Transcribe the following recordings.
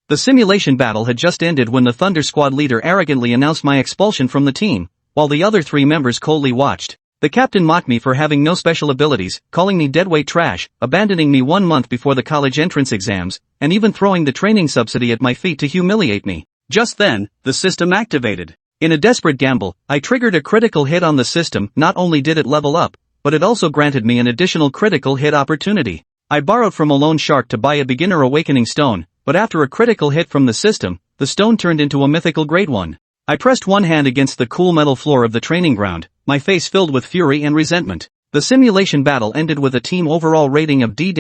The simulation battle had just ended when the Thunder Squad leader arrogantly announced my expulsion from the team, while the other 3 members coldly watched. The captain mocked me for having no special abilities, calling me deadweight trash, abandoning me 1 month before the college entrance exams, and even throwing the training subsidy at my feet to humiliate me. Just then, the system activated. In a desperate gamble, I triggered a critical hit on the system. Not only did it level up, but it also granted me an additional critical hit opportunity. I borrowed from a loan shark to buy a beginner awakening stone, but after a critical hit from the system, the stone turned into a mythical grade 1. I pressed one hand against the cool metal floor of the training ground, my face filled with fury and resentment. The simulation battle ended with a team overall rating of D-,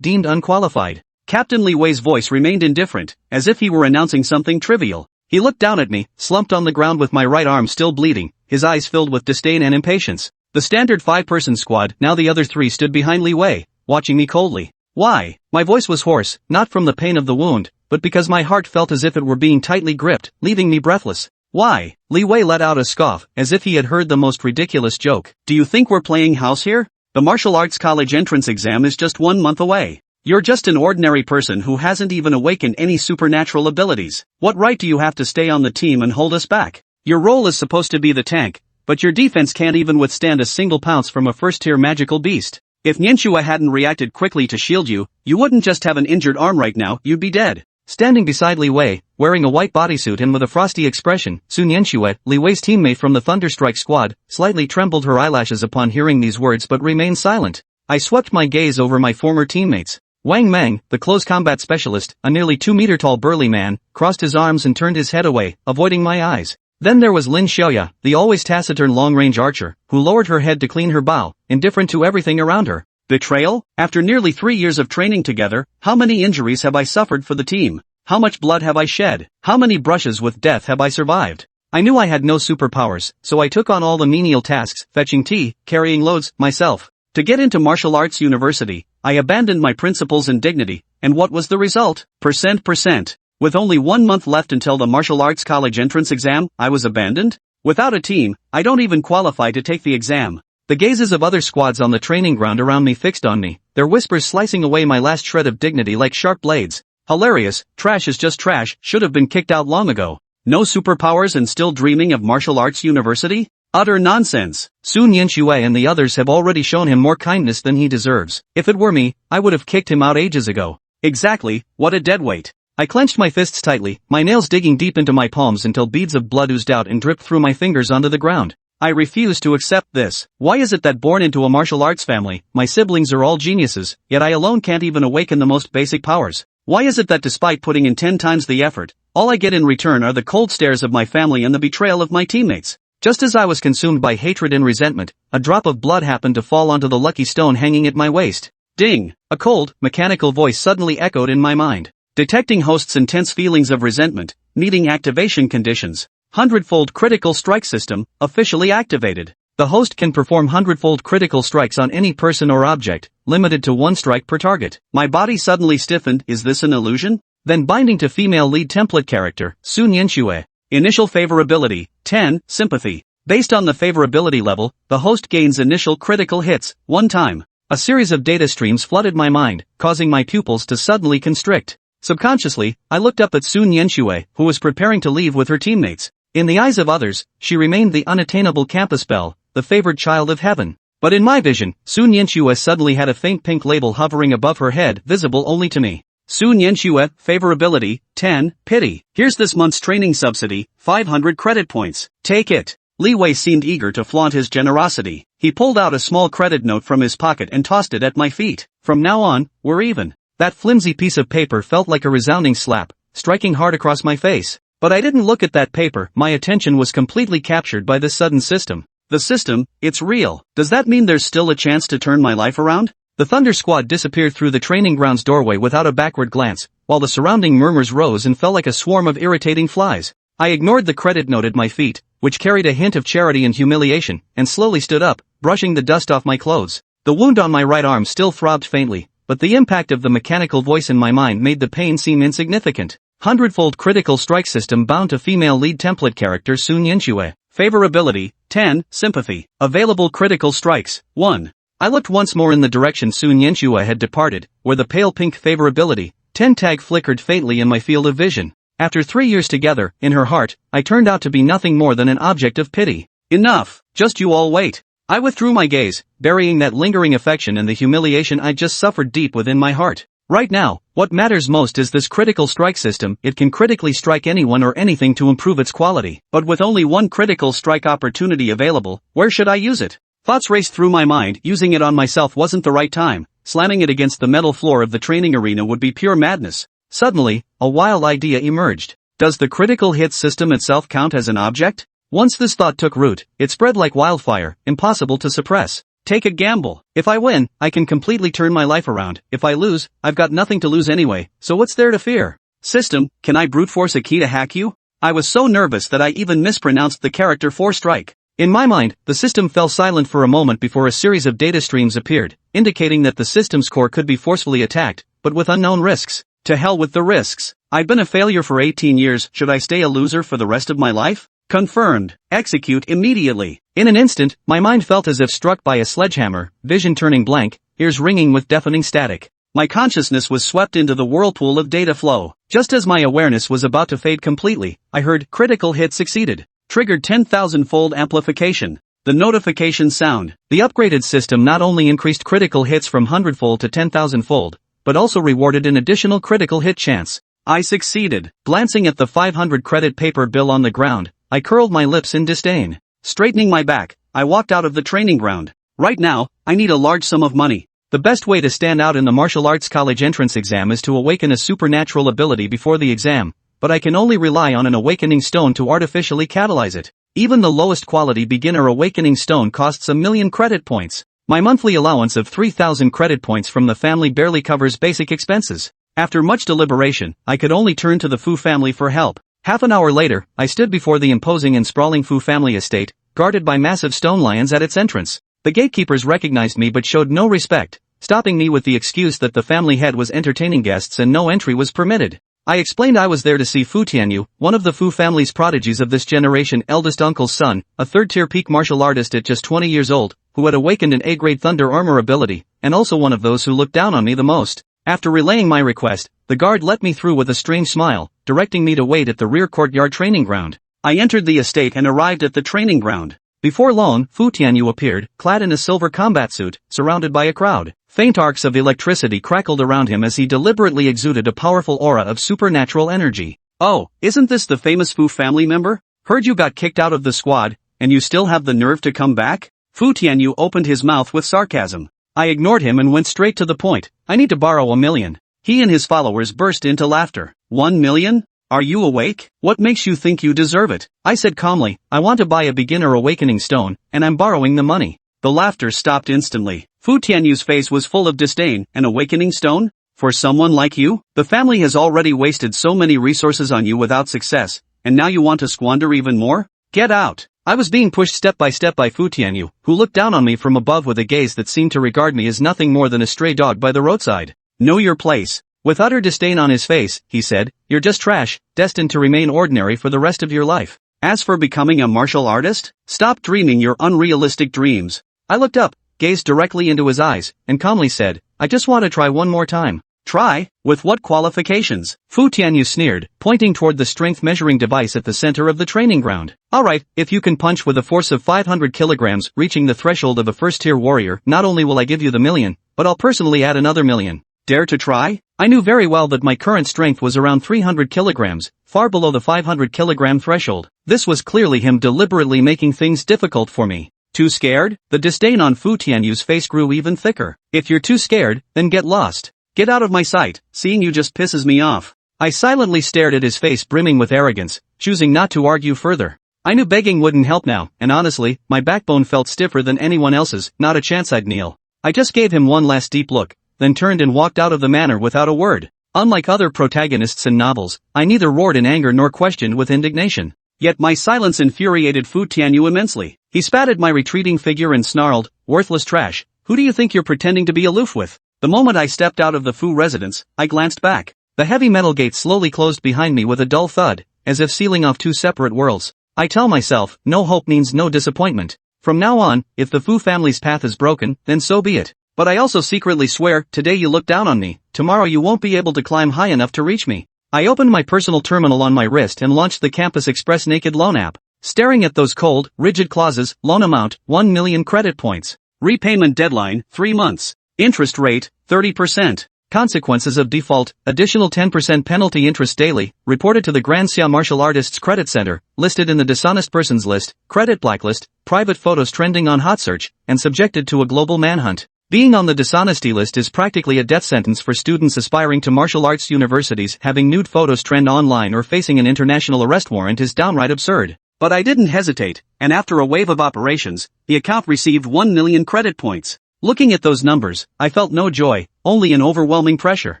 deemed unqualified. Captain Li Wei's voice remained indifferent, as if he were announcing something trivial. He looked down at me, slumped on the ground with my right arm still bleeding, his eyes filled with disdain and impatience. The standard 5-person squad, now the other 3, stood behind Li Wei, watching me coldly. Why? My voice was hoarse, not from the pain of the wound, but because my heart felt as if it were being tightly gripped, leaving me breathless. Why? Li Wei let out a scoff, as if he had heard the most ridiculous joke. Do you think we're playing house here? The martial arts college entrance exam is just 1 month away. You're just an ordinary person who hasn't even awakened any supernatural abilities. What right do you have to stay on the team and hold us back? Your role is supposed to be the tank, but your defense can't even withstand a single pounce from a first-tier magical beast. If Nianxue hadn't reacted quickly to shield you, you wouldn't just have an injured arm right now, you'd be dead. Standing beside Li Wei, wearing a white bodysuit and with a frosty expression, Su Nianxue, Li Wei's teammate from the Thunderstrike squad, slightly trembled her eyelashes upon hearing these words but remained silent. I swept my gaze over my former teammates. Wang Meng, the close combat specialist, a nearly 2-meter-tall burly man, crossed his arms and turned his head away, avoiding my eyes. Then there was Lin Xiaoya, the always taciturn long-range archer, who lowered her head to clean her bow, indifferent to everything around her. Betrayal? After nearly 3 years of training together, how many injuries have I suffered for the team? How much blood have I shed? How many brushes with death have I survived? I knew I had no superpowers, so I took on all the menial tasks, fetching tea, carrying loads, myself. To get into martial arts university, I abandoned my principles and dignity, and what was the result? Percent. With only 1 month left until the martial arts college entrance exam, I was abandoned? Without a team, I don't even qualify to take the exam. The gazes of other squads on the training ground around me fixed on me, their whispers slicing away my last shred of dignity like sharp blades. Hilarious, trash is just trash, should have been kicked out long ago. No superpowers and still dreaming of martial arts university? Utter nonsense. Su Nianxue and the others have already shown him more kindness than he deserves. If it were me, I would have kicked him out ages ago. Exactly, what a deadweight. I clenched my fists tightly, my nails digging deep into my palms until beads of blood oozed out and dripped through my fingers onto the ground. I refuse to accept this. Why is it that born into a martial arts family, my siblings are all geniuses, yet I alone can't even awaken the most basic powers? Why is it that despite putting in 10 times the effort, all I get in return are the cold stares of my family and the betrayal of my teammates? Just as I was consumed by hatred and resentment, a drop of blood happened to fall onto the lucky stone hanging at my waist. Ding! A cold, mechanical voice suddenly echoed in my mind. Detecting host's intense feelings of resentment, needing activation conditions. Hundredfold Critical Strike System, officially activated. The host can perform hundredfold critical strikes on any person or object, limited to 1 strike per target. My body suddenly stiffened. Is this an illusion? Then binding to female lead template character, Su Nianxue. Initial favorability, 10, sympathy. Based on the favorability level, the host gains initial critical hits, 1 time. A series of data streams flooded my mind, causing my pupils to suddenly constrict. Subconsciously, I looked up at Su Nianxue, who was preparing to leave with her teammates. In the eyes of others, she remained the unattainable campus belle, the favored child of heaven. But in my vision, Su Nianxue suddenly had a faint pink label hovering above her head, visible only to me. Su Nianxue, favorability, 10, pity. Here's this month's training subsidy, 500 credit points. Take it. Li Wei seemed eager to flaunt his generosity. He pulled out a small credit note from his pocket and tossed it at my feet. From now on, we're even. That flimsy piece of paper felt like a resounding slap, striking hard across my face. But I didn't look at that paper, my attention was completely captured by this sudden system. The system, it's real. Does that mean there's still a chance to turn my life around? The Thunder Squad disappeared through the training grounds doorway without a backward glance, while the surrounding murmurs rose and fell like a swarm of irritating flies. I ignored the credit note at my feet, which carried a hint of charity and humiliation, and slowly stood up, brushing the dust off my clothes. The wound on my right arm still throbbed faintly, but the impact of the mechanical voice in my mind made the pain seem insignificant. Hundredfold Critical Strike System bound to female lead template character Su Nianxue. Favorability, 10, sympathy. Available critical strikes, 1. I looked once more in the direction Su Nianxue had departed, where the pale pink favorability, 10 tag flickered faintly in my field of vision. After 3 years together, in her heart, I turned out to be nothing more than an object of pity. Enough, just you all wait. I withdrew my gaze, burying that lingering affection and the humiliation I'd just suffered deep within my heart. Right now, what matters most is this critical strike system. It can critically strike anyone or anything to improve its quality. But with only one critical strike opportunity available, where should I use it? Thoughts raced through my mind. Using it on myself wasn't the right time. Slamming it against the metal floor of the training arena would be pure madness. Suddenly, a wild idea emerged. Does the critical hit system itself count as an object? Once this thought took root, it spread like wildfire, impossible to suppress. Take a gamble. If I win, I can completely turn my life around. If I lose, I've got nothing to lose anyway, so what's there to fear? System, can I brute force a key to hack you? I was so nervous that I even mispronounced the character for strike. In my mind, the system fell silent for a moment before a series of data streams appeared, indicating that the system's core could be forcefully attacked, but with unknown risks. To hell with the risks. I've been a failure for 18 years, should I stay a loser for the rest of my life? Confirmed. Execute immediately. In an instant, my mind felt as if struck by a sledgehammer, vision turning blank, ears ringing with deafening static. My consciousness was swept into the whirlpool of data flow. Just as my awareness was about to fade completely, I heard, critical hit succeeded. Triggered 10,000-fold amplification. The notification sound. The upgraded system not only increased critical hits from 100-fold to 10,000-fold, but also rewarded an additional critical hit chance. I succeeded. Glancing at the 500 credit paper bill on the ground, I curled my lips in disdain. Straightening my back, I walked out of the training ground. Right now, I need a large sum of money. The best way to stand out in the martial arts college entrance exam is to awaken a supernatural ability before the exam, but I can only rely on an awakening stone to artificially catalyze it. Even the lowest quality beginner awakening stone costs 1,000,000 credit points. My monthly allowance of 3,000 credit points from the family barely covers basic expenses. After much deliberation, I could only turn to the Fu family for help. Half an hour later, I stood before the imposing and sprawling Fu family estate, guarded by massive stone lions at its entrance. The gatekeepers recognized me but showed no respect, stopping me with the excuse that the family head was entertaining guests and no entry was permitted. I explained I was there to see Fu Tianyu, one of the Fu family's prodigies of this generation, eldest uncle's son, a third-tier peak martial artist at just 20 years old, who had awakened an A-grade thunder armor ability, and also one of those who looked down on me the most. After relaying my request, the guard let me through with a strange smile, directing me to wait at the rear courtyard training ground. I entered the estate and arrived at the training ground. Before long, Fu Tianyu appeared, clad in a silver combat suit, surrounded by a crowd. Faint arcs of electricity crackled around him as he deliberately exuded a powerful aura of supernatural energy. Oh, isn't this the famous Fu family member? Heard you got kicked out of the squad, and you still have the nerve to come back? Fu Tianyu opened his mouth with sarcasm. I ignored him and went straight to the point. I need to borrow 1,000,000. He and his followers burst into laughter. 1,000,000? Are you awake? What makes you think you deserve it? I said calmly, I want to buy a beginner awakening stone, and I'm borrowing the money. The laughter stopped instantly. Fu Tianyu's face was full of disdain. An awakening stone? For someone like you? The family has already wasted so many resources on you without success, and now you want to squander even more? Get out! I was being pushed step by Fu Tianyu, who looked down on me from above with a gaze that seemed to regard me as nothing more than a stray dog by the roadside. Know your place. With utter disdain on his face, he said, you're just trash, destined to remain ordinary for the rest of your life. As for becoming a martial artist, stop dreaming your unrealistic dreams. I looked up, gazed directly into his eyes, and calmly said, I just want to try one more time. Try? With what qualifications? Fu Tianyu sneered, pointing toward the strength measuring device at the center of the training ground. Alright, if you can punch with a force of 500 kilograms, reaching the threshold of a first-tier warrior, not only will I give you the 1,000,000, but I'll personally add another 1,000,000. Dare to try? I knew very well that my current strength was around 300 kilograms, far below the 500 kilogram threshold. This was clearly him deliberately making things difficult for me. Too scared? The disdain on Fu Tianyu's face grew even thicker. If you're too scared, then get lost. Get out of my sight, seeing you just pisses me off. I silently stared at his face brimming with arrogance, choosing not to argue further. I knew begging wouldn't help now, and honestly, my backbone felt stiffer than anyone else's, not a chance I'd kneel. I just gave him one last deep look, then turned and walked out of the manor without a word. Unlike other protagonists in novels, I neither roared in anger nor questioned with indignation. Yet my silence infuriated Fu Tianyu immensely. He spat at my retreating figure and snarled, worthless trash, who do you think you're pretending to be aloof with? The moment I stepped out of the Fu residence, I glanced back. The heavy metal gate slowly closed behind me with a dull thud, as if sealing off two separate worlds. I tell myself, no hope means no disappointment. From now on, if the Fu family's path is broken, then so be it. But I also secretly swear, today you look down on me, tomorrow you won't be able to climb high enough to reach me. I opened my personal terminal on my wrist and launched the Campus Express Naked Loan app. Staring at those cold, rigid clauses, loan amount, 1 million credit points. Repayment deadline, 3 months. Interest rate, 30%. Consequences of default, additional 10% penalty interest daily, reported to the Grand Xia Martial Artists Credit Center, listed in the dishonest persons list, credit blacklist, private photos trending on hot search, and subjected to a global manhunt. Being on the dishonesty list is practically a death sentence for students aspiring to martial arts universities. Having nude photos trend online or facing an international arrest warrant is downright absurd. But I didn't hesitate, and after a wave of operations, the account received 1 million credit points. Looking at those numbers, I felt no joy, only an overwhelming pressure.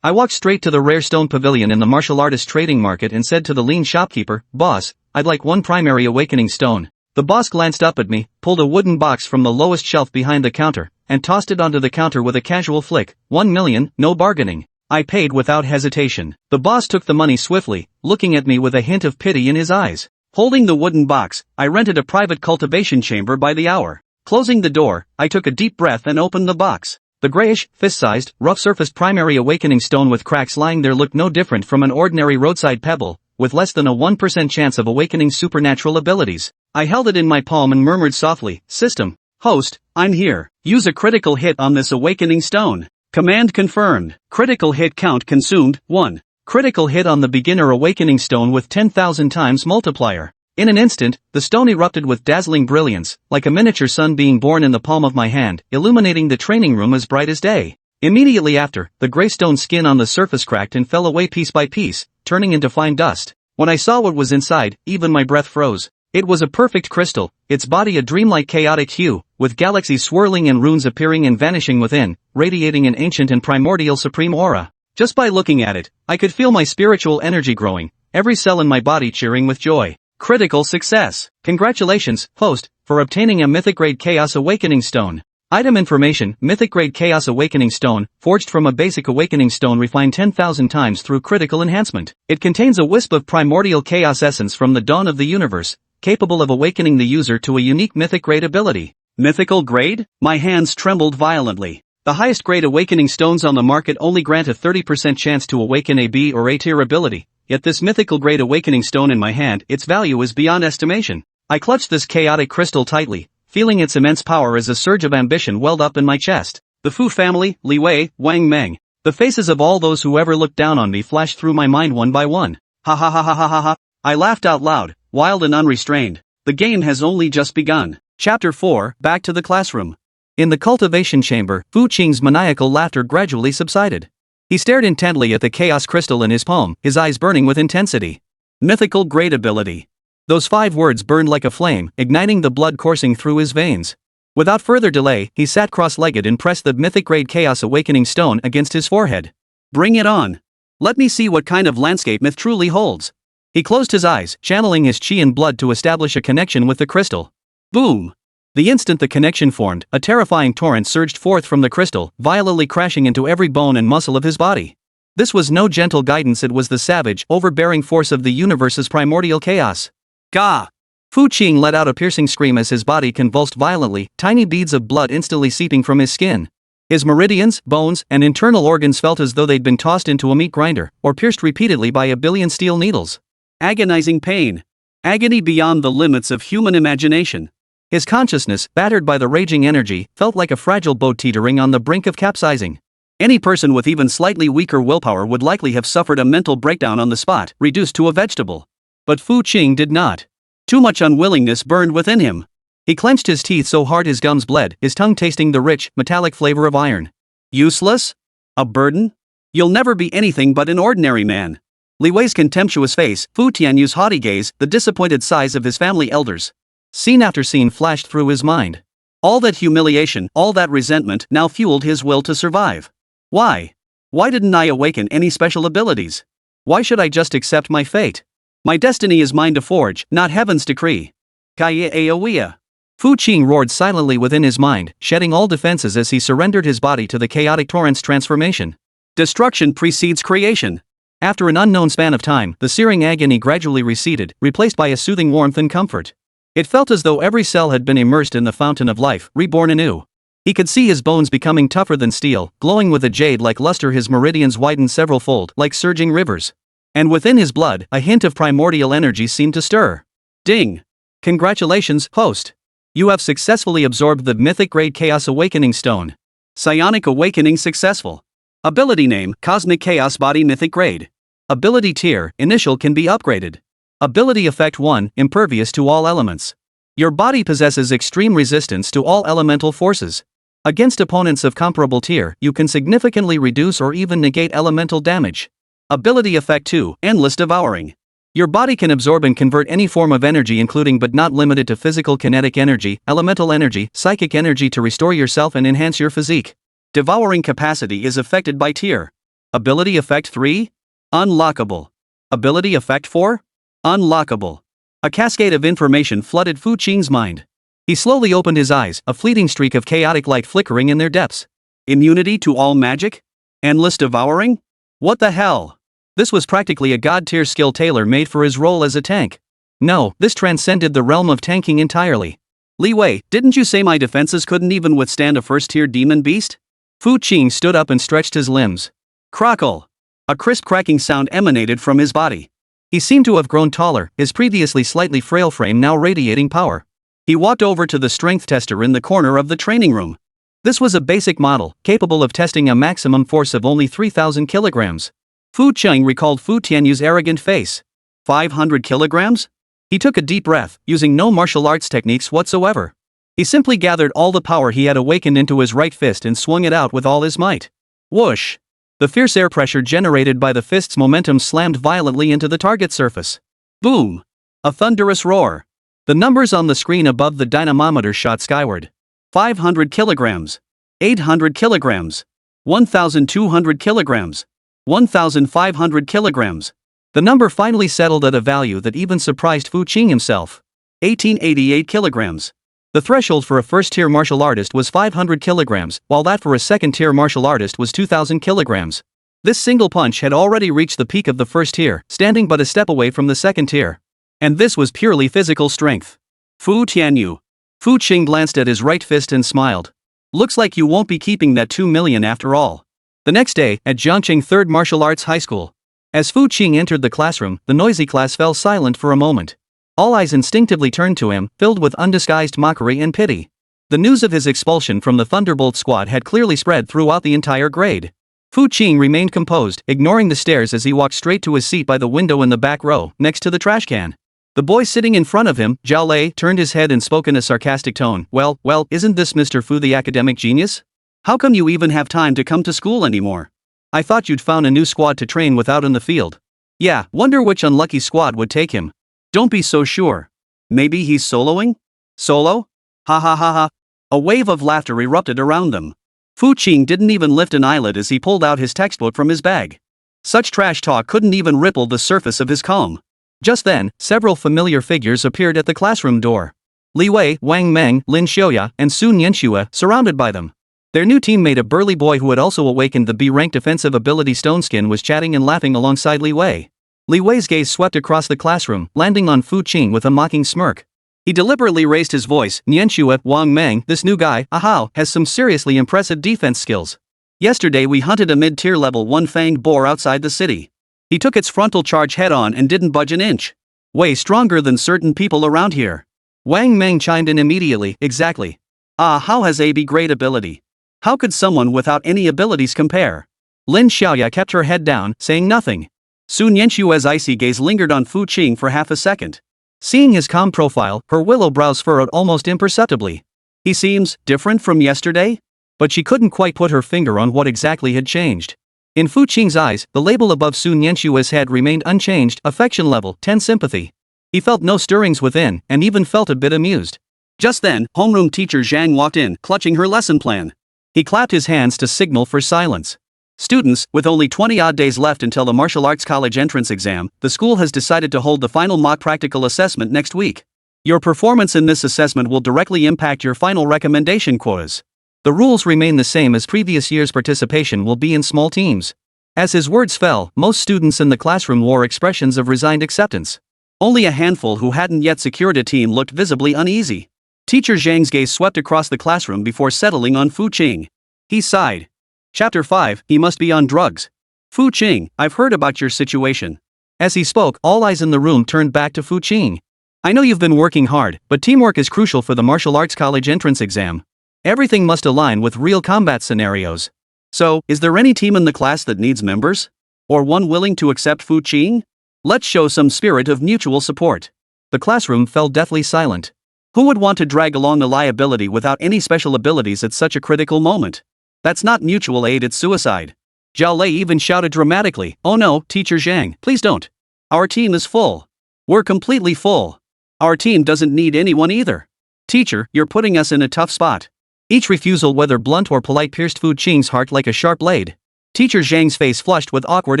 I walked straight to the rare stone pavilion in the martial artist trading market and said to the lean shopkeeper, "Boss, I'd like 1 primary awakening stone." The boss glanced up at me, pulled a wooden box from the lowest shelf behind the counter, and tossed it onto the counter with a casual flick. 1 million, no bargaining. I paid without hesitation. The boss took the money swiftly, looking at me with a hint of pity in his eyes. Holding the wooden box, I rented a private cultivation chamber by the hour. Closing the door, I took a deep breath and opened the box. The grayish, fist-sized, rough-surfaced primary awakening stone with cracks lying there looked no different from an ordinary roadside pebble, with less than a 1% chance of awakening supernatural abilities. I held it in my palm and murmured softly, "System. Host, I'm here. Use a critical hit on this awakening stone." Command confirmed. Critical hit count consumed, 1. Critical hit on the beginner awakening stone with 10,000 times multiplier. In an instant, the stone erupted with dazzling brilliance, like a miniature sun being born in the palm of my hand, illuminating the training room as bright as day. Immediately after, the gray stone skin on the surface cracked and fell away piece by piece, turning into fine dust. When I saw what was inside, even my breath froze. It was a perfect crystal, its body a dreamlike chaotic hue, with galaxies swirling and runes appearing and vanishing within, radiating an ancient and primordial supreme aura. Just by looking at it, I could feel my spiritual energy growing, every cell in my body cheering with joy. Critical success. Congratulations, host, for obtaining a Mythic Grade Chaos Awakening Stone. Item information: Mythic Grade Chaos Awakening Stone, forged from a basic awakening stone refined 10,000 times through critical enhancement. It contains a wisp of primordial chaos essence from the dawn of the universe, capable of awakening the user to a unique Mythic Grade ability. Mythical Grade? My hands trembled violently. The highest grade awakening stones on the market only grant a 30% chance to awaken a B or A tier ability, yet this mythical grade awakening stone in my hand, its value is beyond estimation. I clutched this chaotic crystal tightly, feeling its immense power as a surge of ambition welled up in my chest. The Fu family, Li Wei, Wang Meng. The faces of all those who ever looked down on me flashed through my mind one by one. Ha ha ha ha ha ha ha. I laughed out loud, wild and unrestrained. The game has only just begun. Chapter 4, Back to the Classroom. In the cultivation chamber, Fu Qing's maniacal laughter gradually subsided. He stared intently at the chaos crystal in his palm, his eyes burning with intensity. Mythical grade ability. Those 5 words burned like a flame, igniting the blood coursing through his veins. Without further delay, he sat cross-legged and pressed the Mythic Grade Chaos Awakening Stone against his forehead. Bring it on. Let me see what kind of landscape myth truly holds. He closed his eyes, channeling his chi and blood to establish a connection with the crystal. Boom! The instant the connection formed, a terrifying torrent surged forth from the crystal, violently crashing into every bone and muscle of his body. This was no gentle guidance, it was the savage, overbearing force of the universe's primordial chaos. Gah! Fu Qing let out a piercing scream as his body convulsed violently, tiny beads of blood instantly seeping from his skin. His meridians, bones, and internal organs felt as though they'd been tossed into a meat grinder, or pierced repeatedly by a billion steel needles. Agonizing pain. Agony beyond the limits of human imagination. His consciousness, battered by the raging energy, felt like a fragile boat teetering on the brink of capsizing. Any person with even slightly weaker willpower would likely have suffered a mental breakdown on the spot, reduced to a vegetable. But Fu Qing did not. Too much unwillingness burned within him. He clenched his teeth so hard his gums bled, his tongue tasting the rich, metallic flavor of iron. Useless? A burden? You'll never be anything but an ordinary man. Li Wei's contemptuous face, Fu Tianyu's haughty gaze, the disappointed sighs of his family elders. Scene after scene flashed through his mind. All that humiliation, all that resentment now fueled his will to survive. Why? Why didn't I awaken any special abilities? Why should I just accept my fate? My destiny is mine to forge, not heaven's decree. Kaya Aoia. Fu Qing roared silently within his mind, shedding all defenses as he surrendered his body to the chaotic torrent's transformation. Destruction precedes creation. After an unknown span of time, the searing agony gradually receded, replaced by a soothing warmth and comfort. It felt as though every cell had been immersed in the fountain of life, reborn anew. He could see his bones becoming tougher than steel, glowing with a jade-like luster. His meridians widened several-fold, like surging rivers. And within his blood, a hint of primordial energy seemed to stir. Ding! Congratulations, host! You have successfully absorbed the Mythic Grade Chaos Awakening Stone. Psionic Awakening successful. Ability name, Cosmic Chaos Body Mythic Grade. Ability tier, initial can be upgraded. Ability effect 1, impervious to all elements. Your body possesses extreme resistance to all elemental forces. Against opponents of comparable tier, you can significantly reduce or even negate elemental damage. Ability effect 2, endless devouring. Your body can absorb and convert any form of energy, including but not limited to physical kinetic energy, elemental energy, psychic energy, to restore yourself and enhance your physique. Devouring capacity is affected by tier. Ability effect 3? Unlockable. Ability effect 4? Unlockable. A cascade of information flooded Fu Qing's mind. He slowly opened his eyes, a fleeting streak of chaotic light flickering in their depths. Immunity to all magic? Endless devouring? What the hell? This was practically a god-tier skill tailor-made for his role as a tank. No, this transcended the realm of tanking entirely. Li Wei, didn't you say my defenses couldn't even withstand a first-tier demon beast? Fu Qing stood up and stretched his limbs. Crackle! A crisp cracking sound emanated from his body. He seemed to have grown taller, his previously slightly frail frame now radiating power. He walked over to the strength tester in the corner of the training room. This was a basic model, capable of testing a maximum force of only 3,000 kilograms. Fu Qing recalled Fu Tianyu's arrogant face. 500 kilograms? He took a deep breath, using no martial arts techniques whatsoever. He simply gathered all the power he had awakened into his right fist and swung it out with all his might. Whoosh! The fierce air pressure generated by the fist's momentum slammed violently into the target surface. Boom! A thunderous roar. The numbers on the screen above the dynamometer shot skyward. 500 kilograms. 800 kilograms. 1,200 kilograms. 1,500 kilograms. The number finally settled at a value that even surprised Fu Qing himself. 1888 kilograms. The threshold for a first-tier martial artist was 500 kilograms, while that for a second-tier martial artist was 2,000 kilograms. This single punch had already reached the peak of the first tier, standing but a step away from the second tier. And this was purely physical strength. Fu Tianyu. Fu Qing glanced at his right fist and smiled. Looks like you won't be keeping that 2 million after all. The next day, at Jiangqing 3rd Martial Arts High School. As Fu Qing entered the classroom, the noisy class fell silent for a moment. All eyes instinctively turned to him, filled with undisguised mockery and pity. The news of his expulsion from the Thunderbolt squad had clearly spread throughout the entire grade. Fu Qing remained composed, ignoring the stares as he walked straight to his seat by the window in the back row, next to the trash can. The boy sitting in front of him, Zhao Lei, turned his head and spoke in a sarcastic tone. Well, isn't this Mr. Fu the academic genius? How come you even have time to come to school anymore? I thought you'd found a new squad to train with out in the field. Yeah, wonder which unlucky squad would take him. Don't be so sure. Maybe he's soloing? Solo? Ha ha ha ha. A wave of laughter erupted around them. Fu Qing didn't even lift an eyelid as he pulled out his textbook from his bag. Such trash talk couldn't even ripple the surface of his calm. Just then, several familiar figures appeared at the classroom door. Li Wei, Wang Meng, Lin Xiaoya, and Sun Yanxue surrounded by them. Their new teammate, a burly boy who had also awakened the B-rank defensive ability Stone Skin, was chatting and laughing alongside Li Wei. Li Wei's gaze swept across the classroom, landing on Fu Qing with a mocking smirk. He deliberately raised his voice. Nianxue, Wang Meng, this new guy, has some seriously impressive defense skills. Yesterday we hunted a mid-tier level 1 fanged boar outside the city. He took its frontal charge head-on and didn't budge an inch. Way stronger than certain people around here. Wang Meng chimed in immediately. Exactly. How has AB great ability? How could someone without any abilities compare? Lin Xiaoya kept her head down, saying nothing. Sun Yanxue's icy gaze lingered on Fu Qing for half a second. Seeing his calm profile, her willow brows furrowed almost imperceptibly. He seems different from yesterday? But she couldn't quite put her finger on what exactly had changed. In Fu Qing's eyes, the label above Sun Yanxue's head remained unchanged, affection level 10 sympathy. He felt no stirrings within, and even felt a bit amused. Just then, homeroom teacher Zhang walked in, clutching her lesson plan. He clapped his hands to signal for silence. Students, with only 20-odd days left until the martial arts college entrance exam, the school has decided to hold the final mock practical assessment next week. Your performance in this assessment will directly impact your final recommendation quotas. The rules remain the same as previous years. Participation will be in small teams. As his words fell, most students in the classroom wore expressions of resigned acceptance. Only a handful who hadn't yet secured a team looked visibly uneasy. Teacher Zhang's gaze swept across the classroom before settling on Fu Qing. He sighed. Chapter 5, he must be on drugs. Fu Qing, I've heard about your situation. As he spoke, all eyes in the room turned back to Fu Qing. I know you've been working hard, but teamwork is crucial for the martial arts college entrance exam. Everything must align with real combat scenarios. So, is there any team in the class that needs members? Or one willing to accept Fu Qing? Let's show some spirit of mutual support. The classroom fell deathly silent. Who would want to drag along a liability without any special abilities at such a critical moment? That's not mutual aid, it's suicide. Zhao Lei even shouted dramatically, "Oh no, Teacher Zhang, please don't. Our team is full. We're completely full. Our team doesn't need anyone either. Teacher, you're putting us in a tough spot." Each refusal, whether blunt or polite, pierced Fu Qing's heart like a sharp blade. Teacher Zhang's face flushed with awkward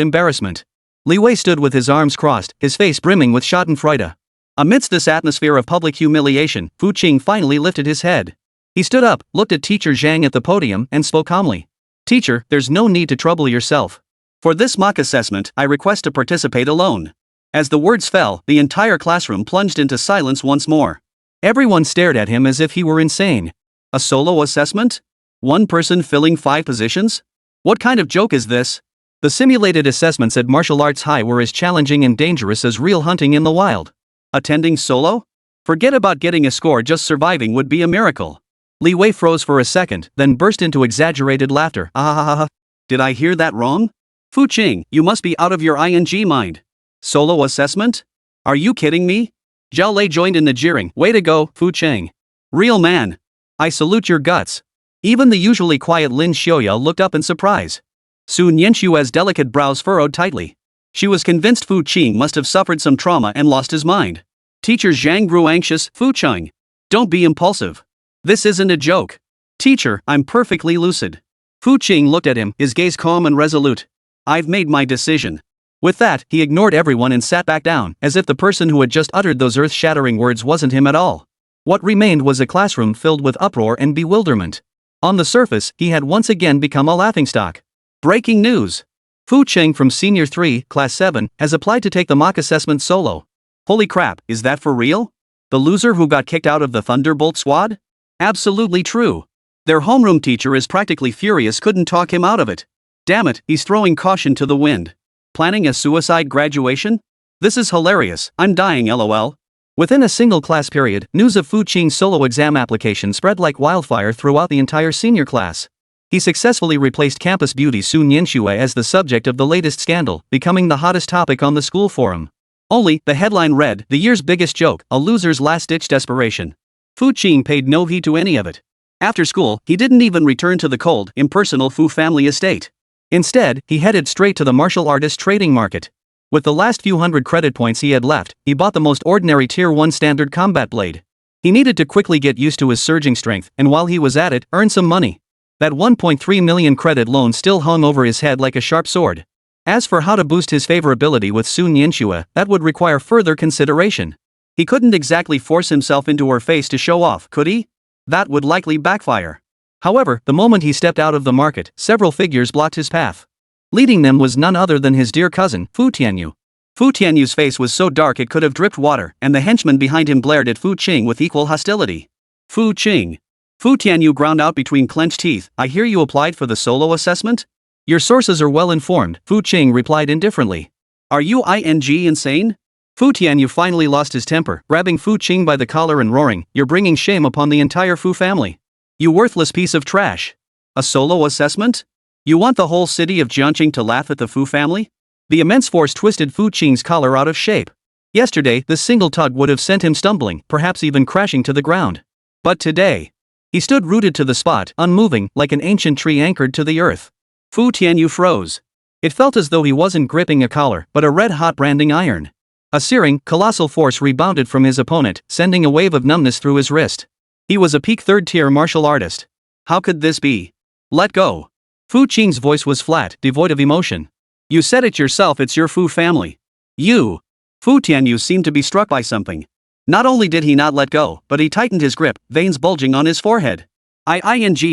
embarrassment. Li Wei stood with his arms crossed, his face brimming with schadenfreude. Amidst this atmosphere of public humiliation, Fu Qing finally lifted his head. He stood up, looked at Teacher Zhang at the podium, and spoke calmly. "Teacher, there's no need to trouble yourself. For this mock assessment, I request to participate alone." As the words fell, the entire classroom plunged into silence once more. Everyone stared at him as if he were insane. A solo assessment? One person filling 5 positions? What kind of joke is this? The simulated assessments at Martial Arts High were as challenging and dangerous as real hunting in the wild. Attending solo? Forget about getting a score, just surviving would be a miracle. Li Wei froze for a second, then burst into exaggerated laughter. Ah, did I hear that wrong? Fu Qing, you must be out of your ing mind. Solo assessment? Are you kidding me? Zhao Lei joined in the jeering. Way to go, Fu Qing. Real man. I salute your guts. Even the usually quiet Lin Xiaoya looked up in surprise. Su Nianxue's delicate brows furrowed tightly. She was convinced Fu Qing must have suffered some trauma and lost his mind. Teacher Zhang grew anxious. Fu Qing, don't be impulsive. This isn't a joke. Teacher, I'm perfectly lucid. Fu Qing looked at him, his gaze calm and resolute. I've made my decision. With that, he ignored everyone and sat back down, as if the person who had just uttered those earth-shattering words wasn't him at all. What remained was a classroom filled with uproar and bewilderment. On the surface, he had once again become a laughingstock. Breaking news! Fu Qing from Senior 3, Class 7, has applied to take the mock assessment solo. Holy crap, is that for real? The loser who got kicked out of the Thunderbolt squad? Absolutely true. Their homeroom teacher is practically furious, couldn't talk him out of it. Damn it, he's throwing caution to the wind. Planning a suicide graduation? This is hilarious, I'm dying lol. Within a single class period, news of Fu Qing's solo exam application spread like wildfire throughout the entire senior class. He successfully replaced campus beauty Su Nianxue as the subject of the latest scandal, becoming the hottest topic on the school forum. Only, the headline read, "The year's biggest joke, a loser's last-ditch desperation." Fu Qing paid no heed to any of it. After school, he didn't even return to the cold, impersonal Fu family estate. Instead, he headed straight to the martial artist trading market. With the last few hundred credit points he had left, he bought the most ordinary Tier 1 standard combat blade. He needed to quickly get used to his surging strength, and while he was at it, earn some money. That 1.3 million credit loan still hung over his head like a sharp sword. As for how to boost his favorability with Su Nianxue, that would require further consideration. He couldn't exactly force himself into her face to show off, could he? That would likely backfire. However, the moment he stepped out of the market, several figures blocked his path. Leading them was none other than his dear cousin, Fu Tianyu. Fu Tianyu's face was so dark it could have dripped water, and the henchmen behind him glared at Fu Qing with equal hostility. Fu Qing. Fu Tianyu ground out between clenched teeth. I hear you applied for the solo assessment? Your sources are well informed, Fu Qing replied indifferently. Are you insane? Fu Tianyu finally lost his temper, grabbing Fu Qing by the collar and roaring, "You're bringing shame upon the entire Fu family. You worthless piece of trash. A solo assessment? You want the whole city of Jiangqing to laugh at the Fu family?" The immense force twisted Fu Qing's collar out of shape. Yesterday, this single tug would have sent him stumbling, perhaps even crashing to the ground. But today, he stood rooted to the spot, unmoving, like an ancient tree anchored to the earth. Fu Tianyu froze. It felt as though he wasn't gripping a collar, but a red-hot branding iron. A searing, colossal force rebounded from his opponent, sending a wave of numbness through his wrist. He was a peak third-tier martial artist. How could this be? Let go. Fu Qing's voice was flat, devoid of emotion. You said it yourself, it's your Fu family. You. Fu Tianyu seemed to be struck by something. Not only did he not let go, but he tightened his grip, veins bulging on his forehead. I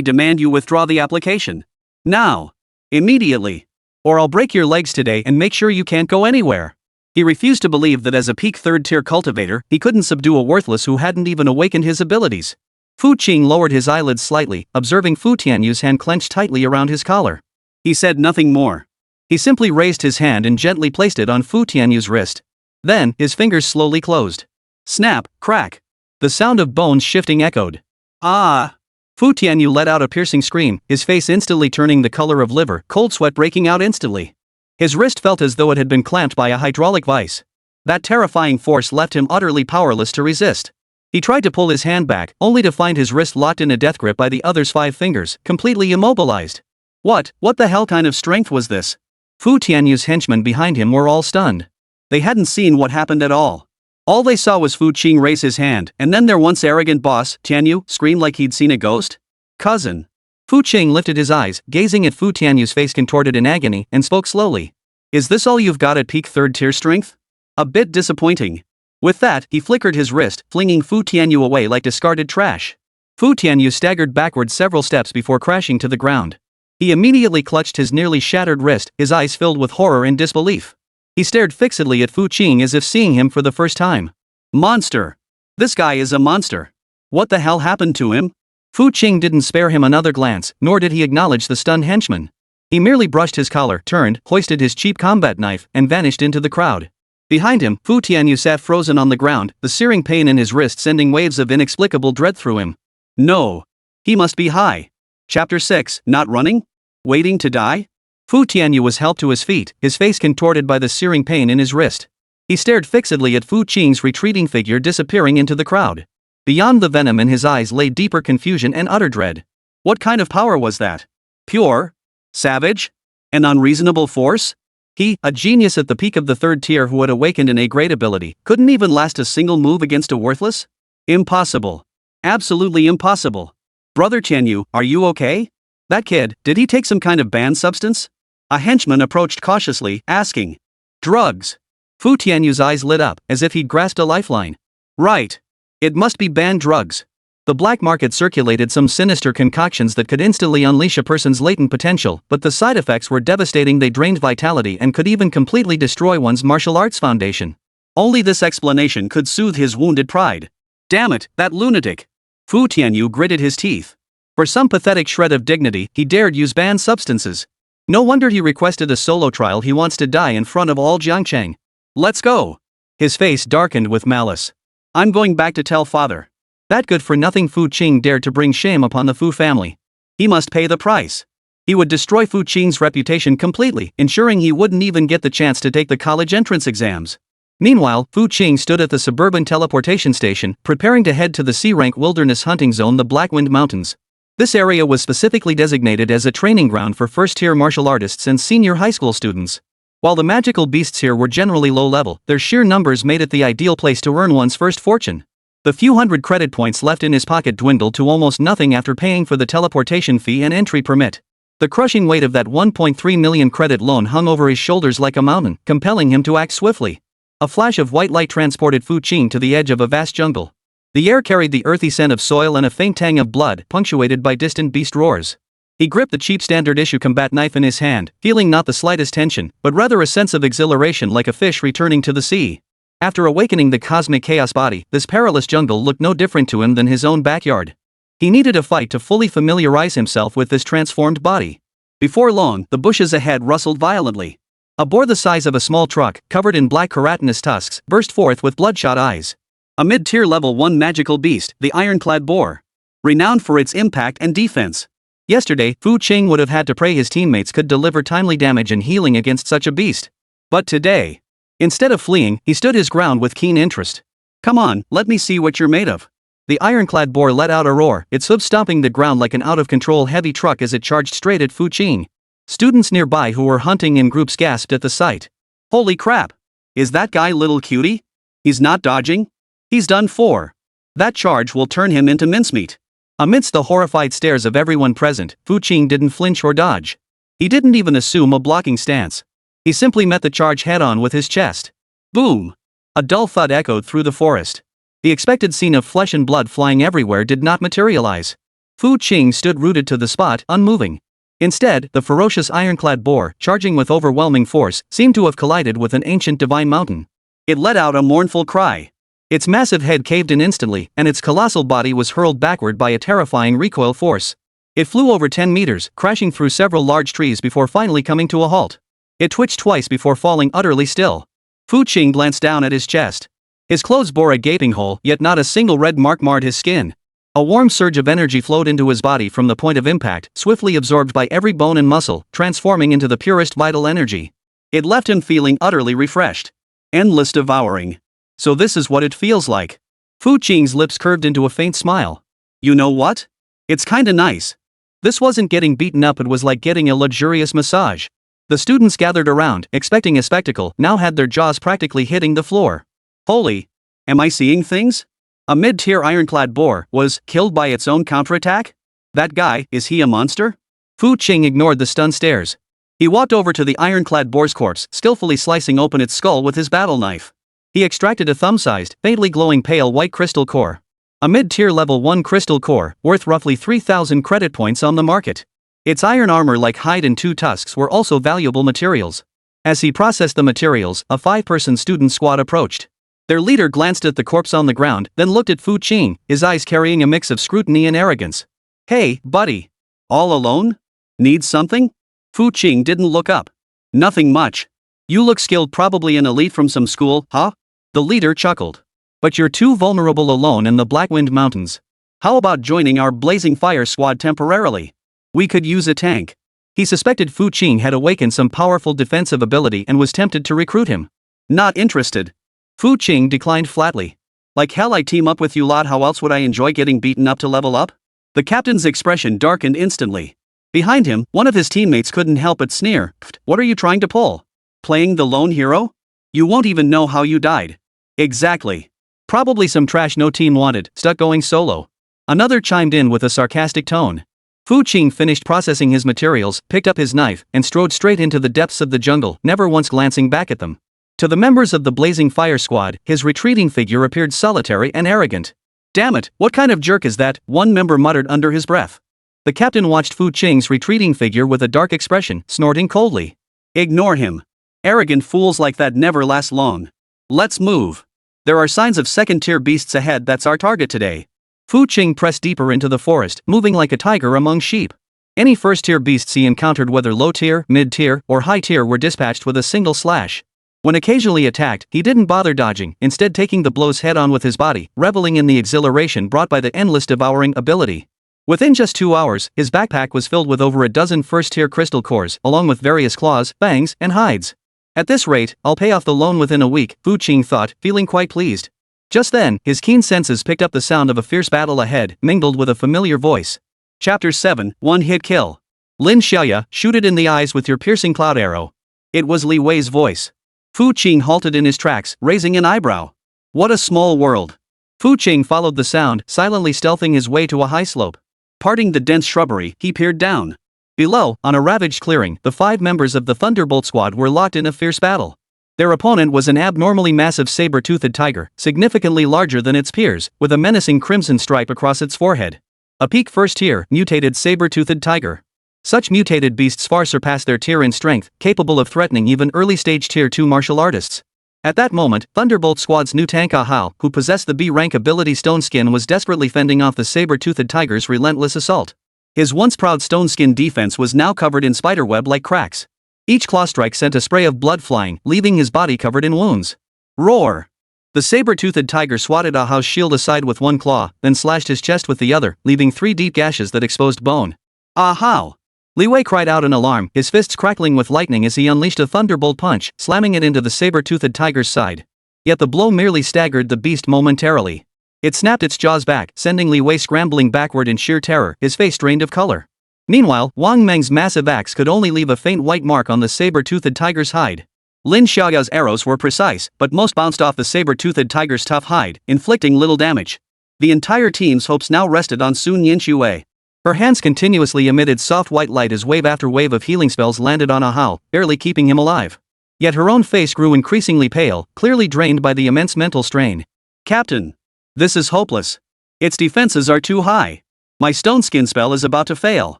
demand you withdraw the application. Now. Immediately. Or I'll break your legs today and make sure you can't go anywhere. He refused to believe that as a peak third-tier cultivator, he couldn't subdue a worthless who hadn't even awakened his abilities. Fu Qing lowered his eyelids slightly, observing Fu Tianyu's hand clenched tightly around his collar. He said nothing more. He simply raised his hand and gently placed it on Fu Tianyu's wrist. Then, his fingers slowly closed. Snap, crack. The sound of bones shifting echoed. Ah! Fu Tianyu let out a piercing scream, his face instantly turning the color of liver, cold sweat breaking out instantly. His wrist felt as though it had been clamped by a hydraulic vice. That terrifying force left him utterly powerless to resist. He tried to pull his hand back, only to find his wrist locked in a death grip by the other's 5 fingers, completely immobilized. What the hell kind of strength was this? Fu Tianyu's henchmen behind him were all stunned. They hadn't seen what happened at all. All they saw was Fu Qing raise his hand, and then their once arrogant boss, Tianyu, scream like he'd seen a ghost. Cousin. Fu Qing lifted his eyes, gazing at Fu Tianyu's face contorted in agony, and spoke slowly. Is this all you've got at peak third-tier strength? A bit disappointing. With that, he flickered his wrist, flinging Fu Tianyu away like discarded trash. Fu Tianyu staggered backward several steps before crashing to the ground. He immediately clutched his nearly shattered wrist, his eyes filled with horror and disbelief. He stared fixedly at Fu Qing as if seeing him for the first time. Monster! This guy is a monster. What the hell happened to him? Fu Qing didn't spare him another glance, nor did he acknowledge the stunned henchman. He merely brushed his collar, turned, hoisted his cheap combat knife, and vanished into the crowd. Behind him, Fu Tianyu sat frozen on the ground, the searing pain in his wrist sending waves of inexplicable dread through him. No. He must be high. Chapter 6, Not Running? Waiting to die? Fu Tianyu was helped to his feet, his face contorted by the searing pain in his wrist. He stared fixedly at Fu Qing's retreating figure disappearing into the crowd. Beyond the venom in his eyes lay deeper confusion and utter dread. What kind of power was that? Pure? Savage? An unreasonable force? He, a genius at the peak of the third tier who had awakened a great ability, couldn't even last a single move against a worthless? Impossible. Absolutely impossible. Brother Tianyu, are you okay? That kid, did he take some kind of banned substance? A henchman approached cautiously, asking. Drugs. Fu Tianyu's eyes lit up, as if he'd grasped a lifeline. Right. It must be banned drugs. The black market circulated some sinister concoctions that could instantly unleash a person's latent potential, but the side effects were devastating. They drained vitality and could even completely destroy one's martial arts foundation. Only this explanation could soothe his wounded pride. Damn it, that lunatic. Fu Tianyu gritted his teeth. For some pathetic shred of dignity, he dared use banned substances. No wonder he requested a solo trial. He wants to die in front of all Jiangcheng. Let's go. His face darkened with malice. I'm going back to tell father. That good-for-nothing Fu Qing dared to bring shame upon the Fu family. He must pay the price. He would destroy Fu Qing's reputation completely, ensuring he wouldn't even get the chance to take the college entrance exams. Meanwhile, Fu Qing stood at the suburban teleportation station, preparing to head to the C-rank wilderness hunting zone, the Blackwind Mountains. This area was specifically designated as a training ground for first-tier martial artists and senior high school students. While the magical beasts here were generally low-level, their sheer numbers made it the ideal place to earn one's first fortune. The few hundred credit points left in his pocket dwindled to almost nothing after paying for the teleportation fee and entry permit. The crushing weight of that 1.3 million credit loan hung over his shoulders like a mountain, compelling him to act swiftly. A flash of white light transported Fu Qing to the edge of a vast jungle. The air carried the earthy scent of soil and a faint tang of blood, punctuated by distant beast roars. He gripped the cheap standard-issue combat knife in his hand, feeling not the slightest tension, but rather a sense of exhilaration like a fish returning to the sea. After awakening the cosmic chaos body, this perilous jungle looked no different to him than his own backyard. He needed a fight to fully familiarize himself with this transformed body. Before long, the bushes ahead rustled violently. A boar the size of a small truck, covered in black keratinous tusks, burst forth with bloodshot eyes. A mid-tier level 1 magical beast, the ironclad boar. Renowned for its impact and defense. Yesterday, Fu Qing would have had to pray his teammates could deliver timely damage and healing against such a beast. But today, instead of fleeing, he stood his ground with keen interest. Come on, let me see what you're made of. The ironclad boar let out a roar, its hooves stomping the ground like an out-of-control heavy truck as it charged straight at Fu Qing. Students nearby who were hunting in groups gasped at the sight. Holy crap! Is that guy little cutie? He's not dodging? He's done for. That charge will turn him into mincemeat. Amidst the horrified stares of everyone present, Fu Qing didn't flinch or dodge. He didn't even assume a blocking stance. He simply met the charge head-on with his chest. Boom! A dull thud echoed through the forest. The expected scene of flesh and blood flying everywhere did not materialize. Fu Qing stood rooted to the spot, unmoving. Instead, the ferocious ironclad boar, charging with overwhelming force, seemed to have collided with an ancient divine mountain. It let out a mournful cry. Its massive head caved in instantly, and its colossal body was hurled backward by a terrifying recoil force. It flew over 10 meters, crashing through several large trees before finally coming to a halt. It twitched twice before falling utterly still. Fu Qing glanced down at his chest. His clothes bore a gaping hole, yet not a single red mark marred his skin. A warm surge of energy flowed into his body from the point of impact, swiftly absorbed by every bone and muscle, transforming into the purest vital energy. It left him feeling utterly refreshed. Endless devouring. So this is what it feels like. Fu Qing's lips curved into a faint smile. You know what? It's kinda nice. This wasn't getting beaten up, it was like getting a luxurious massage. The students gathered around, expecting a spectacle, now had their jaws practically hitting the floor. Holy! Am I seeing things? A mid-tier ironclad boar was killed by its own counterattack? That guy, is he a monster? Fu Qing ignored the stunned stares. He walked over to the ironclad boar's corpse, skillfully slicing open its skull with his battle knife. He extracted a thumb-sized, faintly glowing pale white crystal core. A mid-tier level 1 crystal core, worth roughly 3,000 credit points on the market. Its iron armor like hide and 2 tusks were also valuable materials. As he processed the materials, a 5-person student squad approached. Their leader glanced at the corpse on the ground, then looked at Fu Qing, his eyes carrying a mix of scrutiny and arrogance. Hey, buddy. All alone? Need something? Fu Qing didn't look up. Nothing much. You look skilled, probably an elite from some school, huh? The leader chuckled. But you're too vulnerable alone in the Blackwind Mountains. How about joining our Blazing Fire squad temporarily? We could use a tank. He suspected Fu Qing had awakened some powerful defensive ability and was tempted to recruit him. Not interested. Fu Qing declined flatly. Like hell I'd team up with you lot, how else would I enjoy getting beaten up to level up? The captain's expression darkened instantly. Behind him, one of his teammates couldn't help but sneer. What are you trying to pull? Playing the lone hero? You won't even know how you died. Exactly. Probably some trash no team wanted, stuck going solo. Another chimed in with a sarcastic tone. Fu Qing finished processing his materials, picked up his knife, and strode straight into the depths of the jungle, never once glancing back at them. To the members of the Blazing Fire squad, his retreating figure appeared solitary and arrogant. Damn it, what kind of jerk is that? One member muttered under his breath. The captain watched Fu Qing's retreating figure with a dark expression, snorting coldly. Ignore him. Arrogant fools like that never last long. Let's move. There are signs of second-tier beasts ahead, that's our target today. Fu Qing pressed deeper into the forest, moving like a tiger among sheep. Any first-tier beasts he encountered, whether low-tier, mid-tier, or high-tier, were dispatched with a single slash. When occasionally attacked, he didn't bother dodging, instead taking the blows head-on with his body, reveling in the exhilaration brought by the endless devouring ability. Within just 2 hours, his backpack was filled with over a dozen first-tier crystal cores, along with various claws, fangs, and hides. At this rate, I'll pay off the loan within a week, Fu Qing thought, feeling quite pleased. Just then, his keen senses picked up the sound of a fierce battle ahead, mingled with a familiar voice. Chapter 7, One-Hit Kill. Lin Xiaoya, shoot it in the eyes with your piercing cloud arrow. It was Li Wei's voice. Fu Qing halted in his tracks, raising an eyebrow. What a small world. Fu Qing followed the sound, silently stealthing his way to a high slope. Parting the dense shrubbery, he peered down. Below, on a ravaged clearing, the 5 members of the Thunderbolt squad were locked in a fierce battle. Their opponent was an abnormally massive saber-toothed tiger, significantly larger than its peers, with a menacing crimson stripe across its forehead. A peak first-tier, mutated saber-toothed tiger. Such mutated beasts far surpass their tier in strength, capable of threatening even early-stage Tier 2 martial artists. At that moment, Thunderbolt Squad's new tank Ahao, who possessed the B-rank ability Stone Skin, was desperately fending off the saber-toothed tiger's relentless assault. His once proud Stone Skin defense was now covered in spiderweb-like cracks. Each claw strike sent a spray of blood flying, leaving his body covered in wounds. Roar! The saber-toothed tiger swatted Ahao's shield aside with one claw, then slashed his chest with the other, leaving 3 deep gashes that exposed bone. Ahao! Li Wei cried out in alarm, his fists crackling with lightning as he unleashed a thunderbolt punch, slamming it into the saber-toothed tiger's side. Yet the blow merely staggered the beast momentarily. It snapped its jaws back, sending Li Wei scrambling backward in sheer terror, his face drained of color. Meanwhile, Wang Meng's massive axe could only leave a faint white mark on the saber-toothed tiger's hide. Lin Xiaoya's arrows were precise, but most bounced off the saber-toothed tiger's tough hide, inflicting little damage. The entire team's hopes now rested on Sun Yinxue. Her hands continuously emitted soft white light as wave after wave of healing spells landed on Ahao, barely keeping him alive. Yet her own face grew increasingly pale, clearly drained by the immense mental strain. Captain! This is hopeless. Its defenses are too high. My Stone Skin spell is about to fail.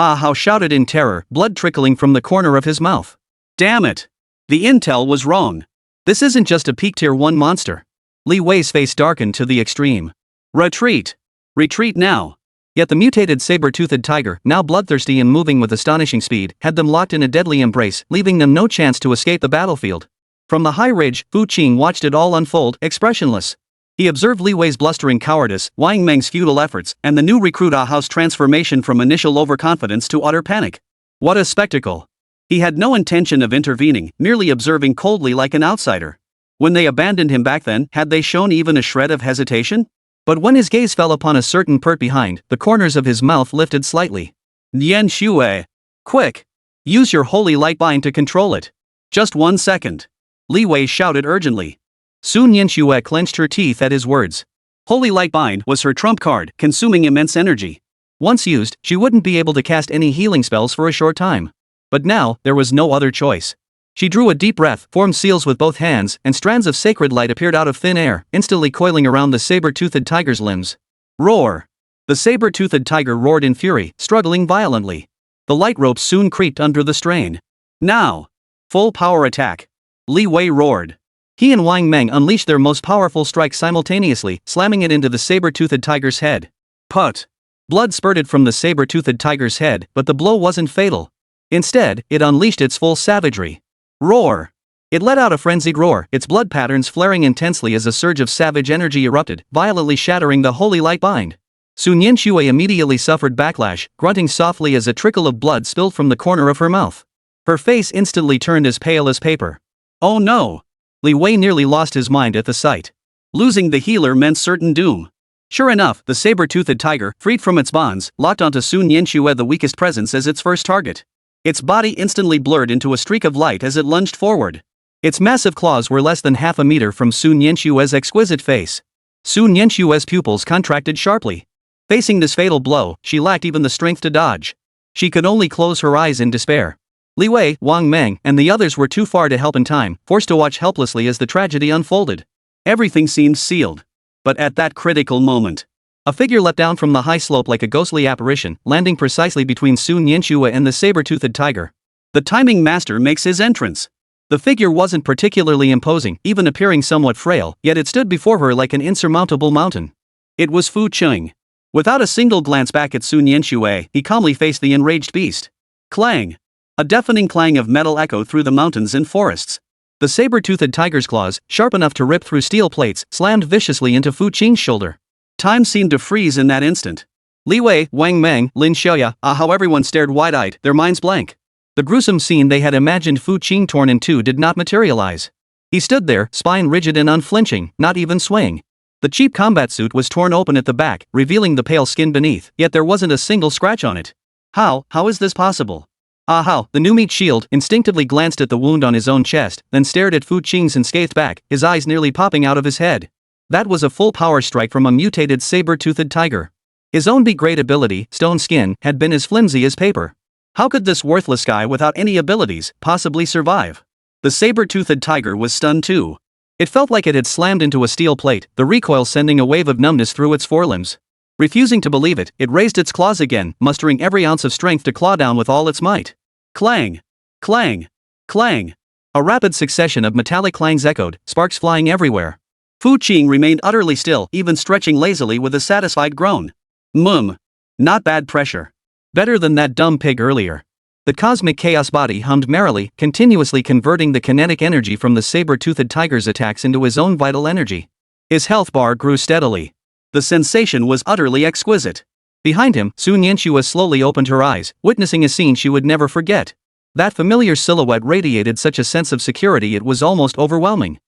Ah Hao shouted in terror, blood trickling from the corner of his mouth. Damn it! The intel was wrong. This isn't just a peak tier 1 monster. Li Wei's face darkened to the extreme. Retreat! Retreat now! Yet the mutated saber-toothed tiger, now bloodthirsty and moving with astonishing speed, had them locked in a deadly embrace, leaving them no chance to escape the battlefield. From the high ridge, Fu Qing watched it all unfold, expressionless. He observed Li Wei's blustering cowardice, Wang Meng's futile efforts, and the new recruit Ah Hao's transformation from initial overconfidence to utter panic. What a spectacle! He had no intention of intervening, merely observing coldly like an outsider. When they abandoned him back then, had they shown even a shred of hesitation? But when his gaze fell upon a certain pert behind, the corners of his mouth lifted slightly. Nian Xue! Quick! Use your holy light bind to control it. Just 1 second. Li Wei shouted urgently. Soon Nian Xue clenched her teeth at his words. Holy light bind was her trump card, consuming immense energy. Once used, she wouldn't be able to cast any healing spells for a short time. But now, there was no other choice. She drew a deep breath, formed seals with both hands, and strands of sacred light appeared out of thin air, instantly coiling around the saber-toothed tiger's limbs. Roar! The saber-toothed tiger roared in fury, struggling violently. The light ropes soon creaked under the strain. Now! Full power attack! Li Wei roared. He and Wang Meng unleashed their most powerful strike simultaneously, slamming it into the saber-toothed tiger's head. Put! Blood spurted from the saber-toothed tiger's head, but the blow wasn't fatal. Instead, it unleashed its full savagery. Roar! It let out a frenzied roar, its blood patterns flaring intensely as a surge of savage energy erupted, violently shattering the holy light bind. Su Nianxue immediately suffered backlash, grunting softly as a trickle of blood spilled from the corner of her mouth. Her face instantly turned as pale as paper. Oh no! Li Wei nearly lost his mind at the sight. Losing the healer meant certain doom. Sure enough, the saber-toothed tiger, freed from its bonds, locked onto Su Nianxue, the weakest presence, as its first target. Its body instantly blurred into a streak of light as it lunged forward. Its massive claws were less than half a meter from Su Nianxue's exquisite face. Su Nianxue's pupils contracted sharply. Facing this fatal blow, she lacked even the strength to dodge. She could only close her eyes in despair. Li Wei, Wang Meng, and the others were too far to help in time, forced to watch helplessly as the tragedy unfolded. Everything seemed sealed. But at that critical moment, a figure leapt down from the high slope like a ghostly apparition, landing precisely between Su Nianxue and the saber-toothed tiger. The timing master makes his entrance. The figure wasn't particularly imposing, even appearing somewhat frail, yet it stood before her like an insurmountable mountain. It was Fu Qing. Without a single glance back at Su Nianxue, he calmly faced the enraged beast. Clang! A deafening clang of metal echoed through the mountains and forests. The saber-toothed tiger's claws, sharp enough to rip through steel plates, slammed viciously into Fu Qing's shoulder. Time seemed to freeze in that instant. Li Wei, Wang Meng, Lin Xiaoya, how everyone stared wide-eyed, their minds blank. The gruesome scene they had imagined Fu Qing torn in two did not materialize. He stood there, spine rigid and unflinching, not even swaying. The cheap combat suit was torn open at the back, revealing the pale skin beneath, yet there wasn't a single scratch on it. How is this possible? Ah Hao, the new meat shield, instinctively glanced at the wound on his own chest, then stared at Fu Qing's unscathed back, his eyes nearly popping out of his head. That was a full power strike from a mutated saber-toothed tiger. His own great ability, stone skin, had been as flimsy as paper. How could this worthless guy without any abilities possibly survive? The saber-toothed tiger was stunned too. It felt like it had slammed into a steel plate, the recoil sending a wave of numbness through its forelimbs. Refusing to believe it, it raised its claws again, mustering every ounce of strength to claw down with all its might. Clang! Clang! Clang! A rapid succession of metallic clangs echoed, sparks flying everywhere. Fu Qing remained utterly still, even stretching lazily with a satisfied groan. Not bad pressure. Better than that dumb pig earlier. The cosmic chaos body hummed merrily, continuously converting the kinetic energy from the saber-toothed tiger's attacks into his own vital energy. His health bar grew steadily. The sensation was utterly exquisite. Behind him, Su Nianxue slowly opened her eyes, witnessing a scene she would never forget. That familiar silhouette radiated such a sense of security it was almost overwhelming.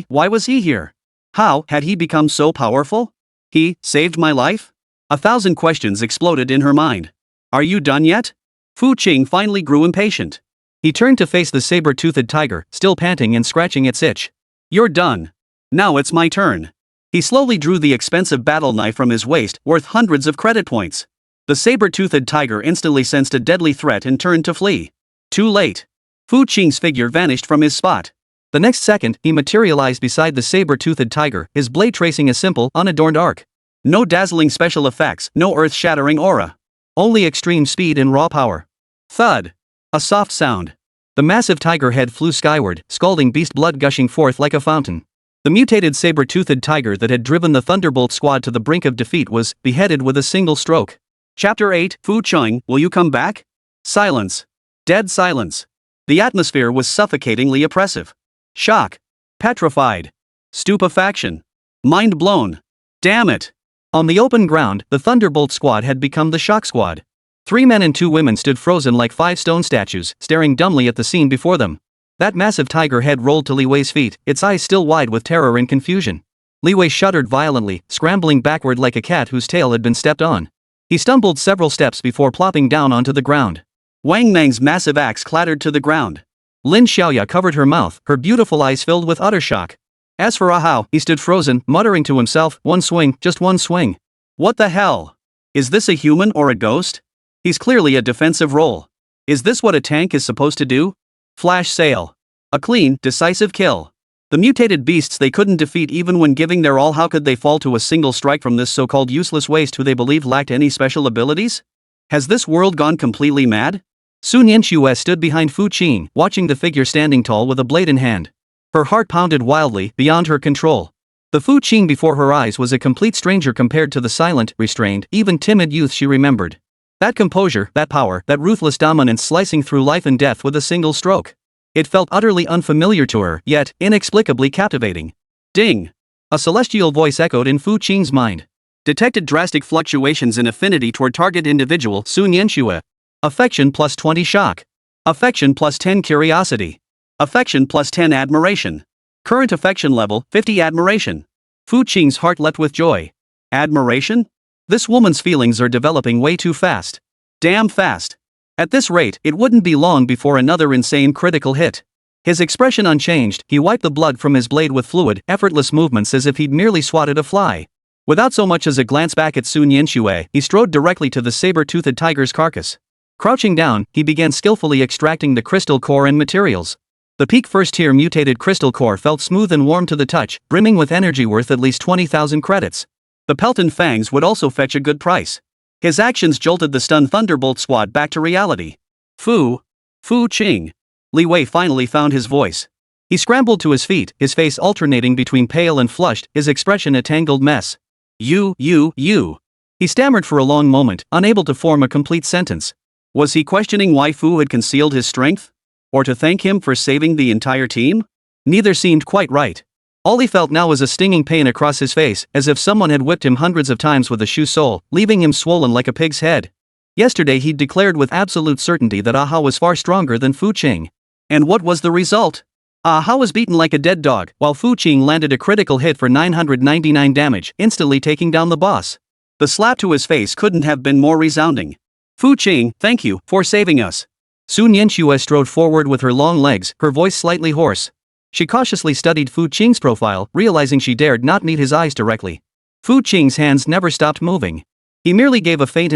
Why was he here? How had he become so powerful? He saved my life? 1,000 questions exploded in her mind. Are you done yet? Fu Qing finally grew impatient. He turned to face the saber-toothed tiger, still panting and scratching its itch. You're done. Now it's my turn. He slowly drew the expensive battle knife from his waist, worth hundreds of credit points. The saber-toothed tiger instantly sensed a deadly threat and turned to flee. Too late. Fu Qing's figure vanished from his spot. The next second, he materialized beside the saber-toothed tiger, his blade tracing a simple, unadorned arc. No dazzling special effects, no earth-shattering aura. Only extreme speed and raw power. Thud. A soft sound. The massive tiger head flew skyward, scalding beast blood gushing forth like a fountain. The mutated saber-toothed tiger that had driven the Thunderbolt squad to the brink of defeat was beheaded with a single stroke. Chapter 8, Fu Qing, will you come back? Silence. Dead silence. The atmosphere was suffocatingly oppressive. Shock. Petrified. Stupefaction. Mind blown. Damn it. On the open ground, the Thunderbolt squad had become the Shock Squad. 3 men and 2 women stood frozen like 5 stone statues, staring dumbly at the scene before them. That massive tiger head rolled to Li Wei's feet, its eyes still wide with terror and confusion. Li Wei shuddered violently, scrambling backward like a cat whose tail had been stepped on. He stumbled several steps before plopping down onto the ground. Wang Meng's massive axe clattered to the ground. Lin Xiaoya covered her mouth, her beautiful eyes filled with utter shock. As for Ahao, he stood frozen, muttering to himself, one swing, just one swing. What the hell? Is this a human or a ghost? He's clearly a defensive role. Is this what a tank is supposed to do? Flash sale. A clean, decisive kill. The mutated beasts they couldn't defeat even when giving their all. How could they fall to a single strike from this so-called useless waste who they believed lacked any special abilities? Has this world gone completely mad? Sun Yanxue stood behind Fu Qing, watching the figure standing tall with a blade in hand. Her heart pounded wildly, beyond her control. The Fu Qing before her eyes was a complete stranger compared to the silent, restrained, even timid youth she remembered. That composure, that power, that ruthless dominance slicing through life and death with a single stroke. It felt utterly unfamiliar to her, yet inexplicably captivating. Ding! A celestial voice echoed in Fu Qing's mind. Detected drastic fluctuations in affinity toward target individual Sun Yanxue. Affection plus 20 shock. Affection plus 10 curiosity. Affection plus 10 admiration. Current affection level 50 admiration. Fu Qing's heart leapt with joy. Admiration? This woman's feelings are developing way too fast. Damn fast. At this rate, it wouldn't be long before another insane critical hit. His expression unchanged, he wiped the blood from his blade with fluid, effortless movements as if he'd merely swatted a fly. Without so much as a glance back at Sun Yanxue, he strode directly to the saber-toothed tiger's carcass. Crouching down, he began skillfully extracting the crystal core and materials. The peak first-tier mutated crystal core felt smooth and warm to the touch, brimming with energy worth at least 20,000 credits. The Pelton fangs would also fetch a good price. His actions jolted the stunned Thunderbolt squad back to reality. Fu Qing. Li Wei finally found his voice. He scrambled to his feet, his face alternating between pale and flushed, his expression a tangled mess. You. He stammered for a long moment, unable to form a complete sentence. Was he questioning why Fu had concealed his strength? Or to thank him for saving the entire team? Neither seemed quite right. All he felt now was a stinging pain across his face, as if someone had whipped him hundreds of times with a shoe sole, leaving him swollen like a pig's head. Yesterday he'd declared with absolute certainty that Ahao was far stronger than Fu Qing. And what was the result? Ahao was beaten like a dead dog, while Fu Qing landed a critical hit for 999 damage, instantly taking down the boss. The slap to his face couldn't have been more resounding. Fu Qing, thank you for saving us. Sun Yanxue strode forward with her long legs, her voice slightly hoarse. She cautiously studied Fu Qing's profile, realizing she dared not meet his eyes directly. Fu Qing's hands never stopped moving. He merely gave a faint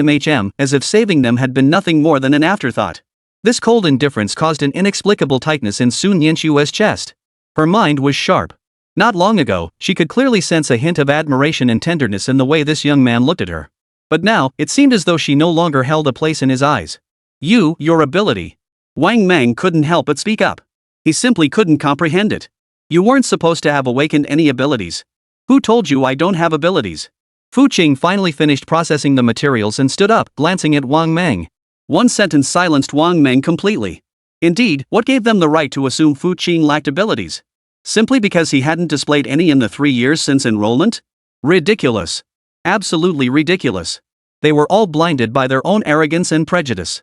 as if saving them had been nothing more than an afterthought. This cold indifference caused an inexplicable tightness in Sun Yanxue's chest. Her mind was sharp. Not long ago, she could clearly sense a hint of admiration and tenderness in the way this young man looked at her. But now, it seemed as though she no longer held a place in his eyes. Your ability. Wang Meng couldn't help but speak up. He simply couldn't comprehend it. You weren't supposed to have awakened any abilities. Who told you I don't have abilities? Fu Qing finally finished processing the materials and stood up, glancing at Wang Meng. One sentence silenced Wang Meng completely. Indeed, what gave them the right to assume Fu Qing lacked abilities? Simply because he hadn't displayed any in the 3 years since enrollment? Ridiculous. Absolutely ridiculous. They were all blinded by their own arrogance and prejudice.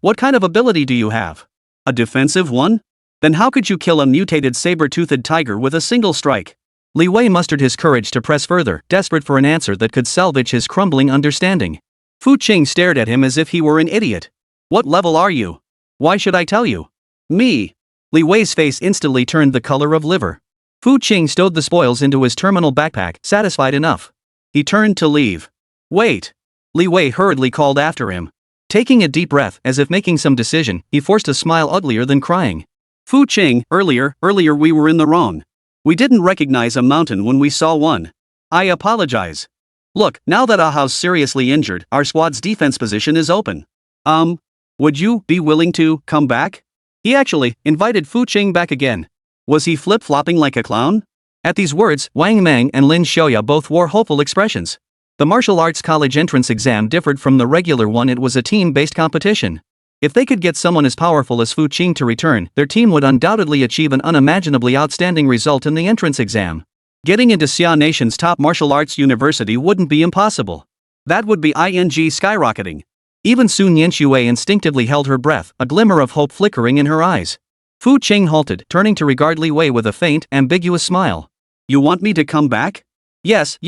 What kind of ability do you have? A defensive one? Then how could you kill a mutated saber-toothed tiger with a single strike? Li Wei mustered his courage to press further, desperate for an answer that could salvage his crumbling understanding. Fu Qing stared at him as if he were an idiot. What level are you? Why should I tell you? Me. Li Wei's face instantly turned the color of liver. Fu Qing stowed the spoils into his terminal backpack, satisfied enough. He turned to leave. Wait. Li Wei hurriedly called after him. Taking a deep breath, as if making some decision, he forced a smile uglier than crying. Fu Qing, earlier we were in the wrong. We didn't recognize a mountain when we saw one. I apologize. Look, now that Ahao's seriously injured, our squad's defense position is open. Would you be willing to come back? He actually invited Fu Qing back again. Was he flip-flopping like a clown? At these words, Wang Meng and Lin Xiaoya both wore hopeful expressions. The martial arts college entrance exam differed from the regular one. It was a team-based competition. If they could get someone as powerful as Fu Qing to return, their team would undoubtedly achieve an unimaginably outstanding result in the entrance exam. Getting into Xia Nation's top martial arts university wouldn't be impossible. That would be skyrocketing. Even Sun Yanxue instinctively held her breath, a glimmer of hope flickering in her eyes. Fu Qing halted, turning to regard Li Wei with a faint, ambiguous smile. You want me to come back? Yes.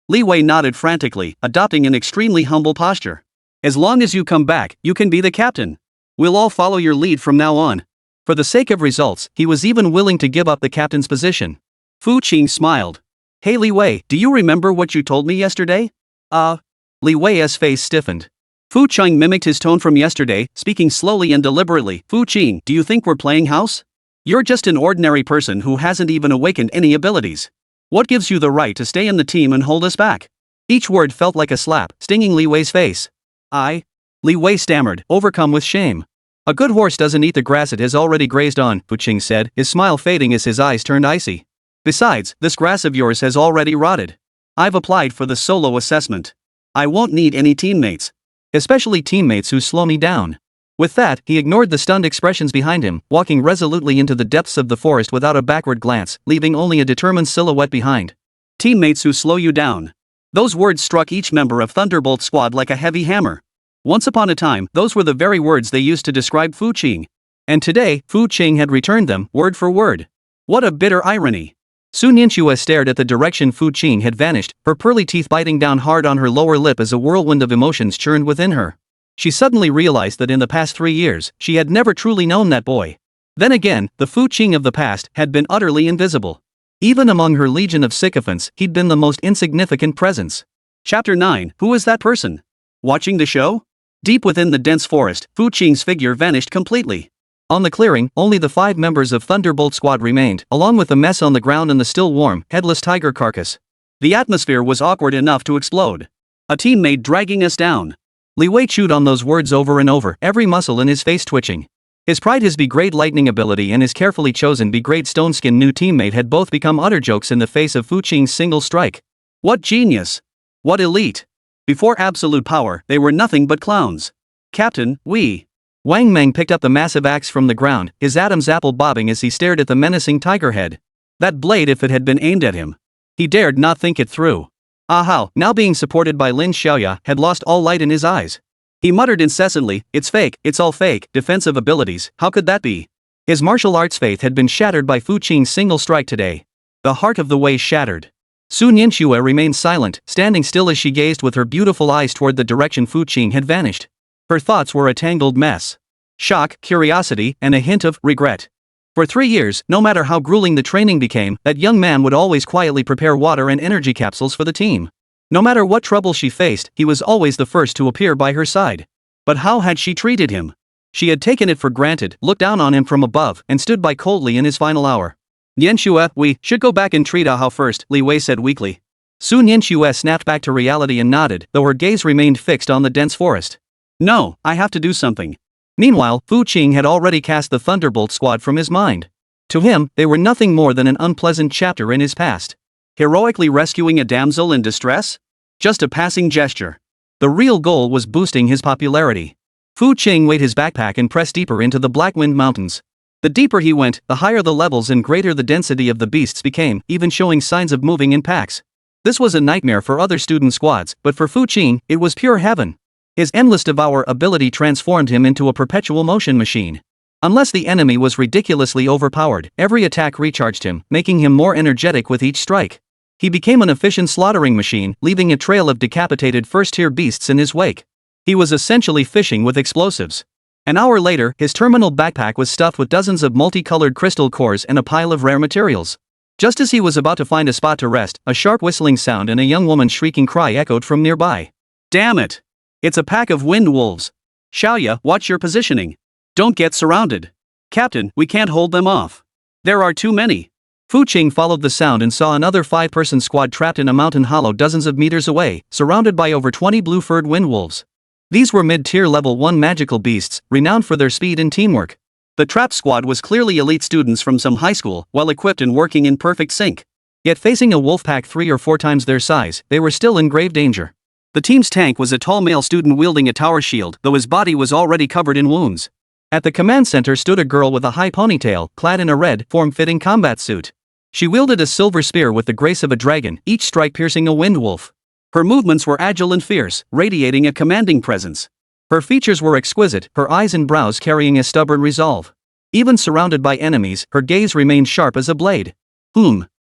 Li Wei nodded frantically, adopting an extremely humble posture. As long as you come back, you can be the captain. We'll all follow your lead from now on. For the sake of results, he was even willing to give up the captain's position. Fu Qing smiled. Hey Li Wei, do you remember what you told me yesterday? Li Wei's face stiffened. Fu Qing mimicked his tone from yesterday, speaking slowly and deliberately. Fu Qing, do you think we're playing house? You're just an ordinary person who hasn't even awakened any abilities. What gives you the right to stay in the team and hold us back? Each word felt like a slap, stinging Li Wei's face. Li Wei stammered, overcome with shame. A good horse doesn't eat the grass it has already grazed on, Fu Qing said, his smile fading as his eyes turned icy. Besides, this grass of yours has already rotted. I've applied for the solo assessment. I won't need any teammates. Especially teammates who slow me down. With that, he ignored the stunned expressions behind him, walking resolutely into the depths of the forest without a backward glance, leaving only a determined silhouette behind. Teammates who slow you down. Those words struck each member of Thunderbolt Squad like a heavy hammer. Once upon a time, those were the very words they used to describe Fu Qing. And today, Fu Qing had returned them, word for word. What a bitter irony. Sun Yanxue stared at the direction Fu Qing had vanished, her pearly teeth biting down hard on her lower lip as a whirlwind of emotions churned within her. She suddenly realized that in the past 3 years, she had never truly known that boy. Then again, the Fu Qing of the past had been utterly invisible. Even among her legion of sycophants, he'd been the most insignificant presence. Chapter 9, Who is that person? Watching the show? Deep within the dense forest, Fu Qing's figure vanished completely. On the clearing, only the 5 members of Thunderbolt Squad remained, along with the mess on the ground and the still warm, headless tiger carcass. The atmosphere was awkward enough to explode. A teammate dragging us down. Li Wei chewed on those words over and over, every muscle in his face twitching. His pride, his B-grade lightning ability and his carefully chosen B-grade stone-skin new teammate had both become utter jokes in the face of Fu Qing's single strike. What genius! What elite! Before absolute power, they were nothing but clowns. Captain, we... Wang Meng picked up the massive axe from the ground, his Adam's apple bobbing as he stared at the menacing tiger head. That blade, if it had been aimed at him. He dared not think it through. Ahao, now being supported by Lin Xiaoya, had lost all light in his eyes. He muttered incessantly, it's fake, it's all fake, defensive abilities, how could that be? His martial arts faith had been shattered by Fu Qing's single strike today. The heart of the Wei shattered. Sun Yanxue remained silent, standing still as she gazed with her beautiful eyes toward the direction Fu Qing had vanished. Her thoughts were a tangled mess. Shock, curiosity, and a hint of regret. For 3 years, no matter how grueling the training became, that young man would always quietly prepare water and energy capsules for the team. No matter what trouble she faced, he was always the first to appear by her side. But how had she treated him? She had taken it for granted, looked down on him from above, and stood by coldly in his final hour. Yanxue, we should go back and treat Ahao first, Li Wei said weakly. Sun Yanxue snapped back to reality and nodded, though her gaze remained fixed on the dense forest. No, I have to do something. Meanwhile, Fu Qing had already cast the Thunderbolt Squad from his mind. To him, they were nothing more than an unpleasant chapter in his past. Heroically rescuing a damsel in distress? Just a passing gesture. The real goal was boosting his popularity. Fu Qing weighed his backpack and pressed deeper into the Blackwind Mountains. The deeper he went, the higher the levels and greater the density of the beasts became, even showing signs of moving in packs. This was a nightmare for other student squads, but for Fu Qing, it was pure heaven. His endless devour ability transformed him into a perpetual motion machine. Unless the enemy was ridiculously overpowered, every attack recharged him, making him more energetic with each strike. He became an efficient slaughtering machine, leaving a trail of decapitated first-tier beasts in his wake. He was essentially fishing with explosives. An hour later, his terminal backpack was stuffed with dozens of multicolored crystal cores and a pile of rare materials. Just as he was about to find a spot to rest, a sharp whistling sound and a young woman's shrieking cry echoed from nearby. Damn it! It's a pack of wind wolves. Xiaoya, watch your positioning. Don't get surrounded. Captain, we can't hold them off. There are too many. Fu Qing followed the sound and saw another 5-person squad trapped in a mountain hollow dozens of meters away, surrounded by over 20 blue-furred wind wolves. These were mid-tier level 1 magical beasts, renowned for their speed and teamwork. The trapped squad was clearly elite students from some high school, well-equipped and working in perfect sync. Yet facing a wolf pack 3 or 4 times their size, they were still in grave danger. The team's tank was a tall male student wielding a tower shield, though his body was already covered in wounds. At the command center stood a girl with a high ponytail, clad in a red, form-fitting combat suit. She wielded a silver spear with the grace of a dragon, each strike piercing a wind wolf. Her movements were agile and fierce, radiating a commanding presence. Her features were exquisite, her eyes and brows carrying a stubborn resolve. Even surrounded by enemies, her gaze remained sharp as a blade.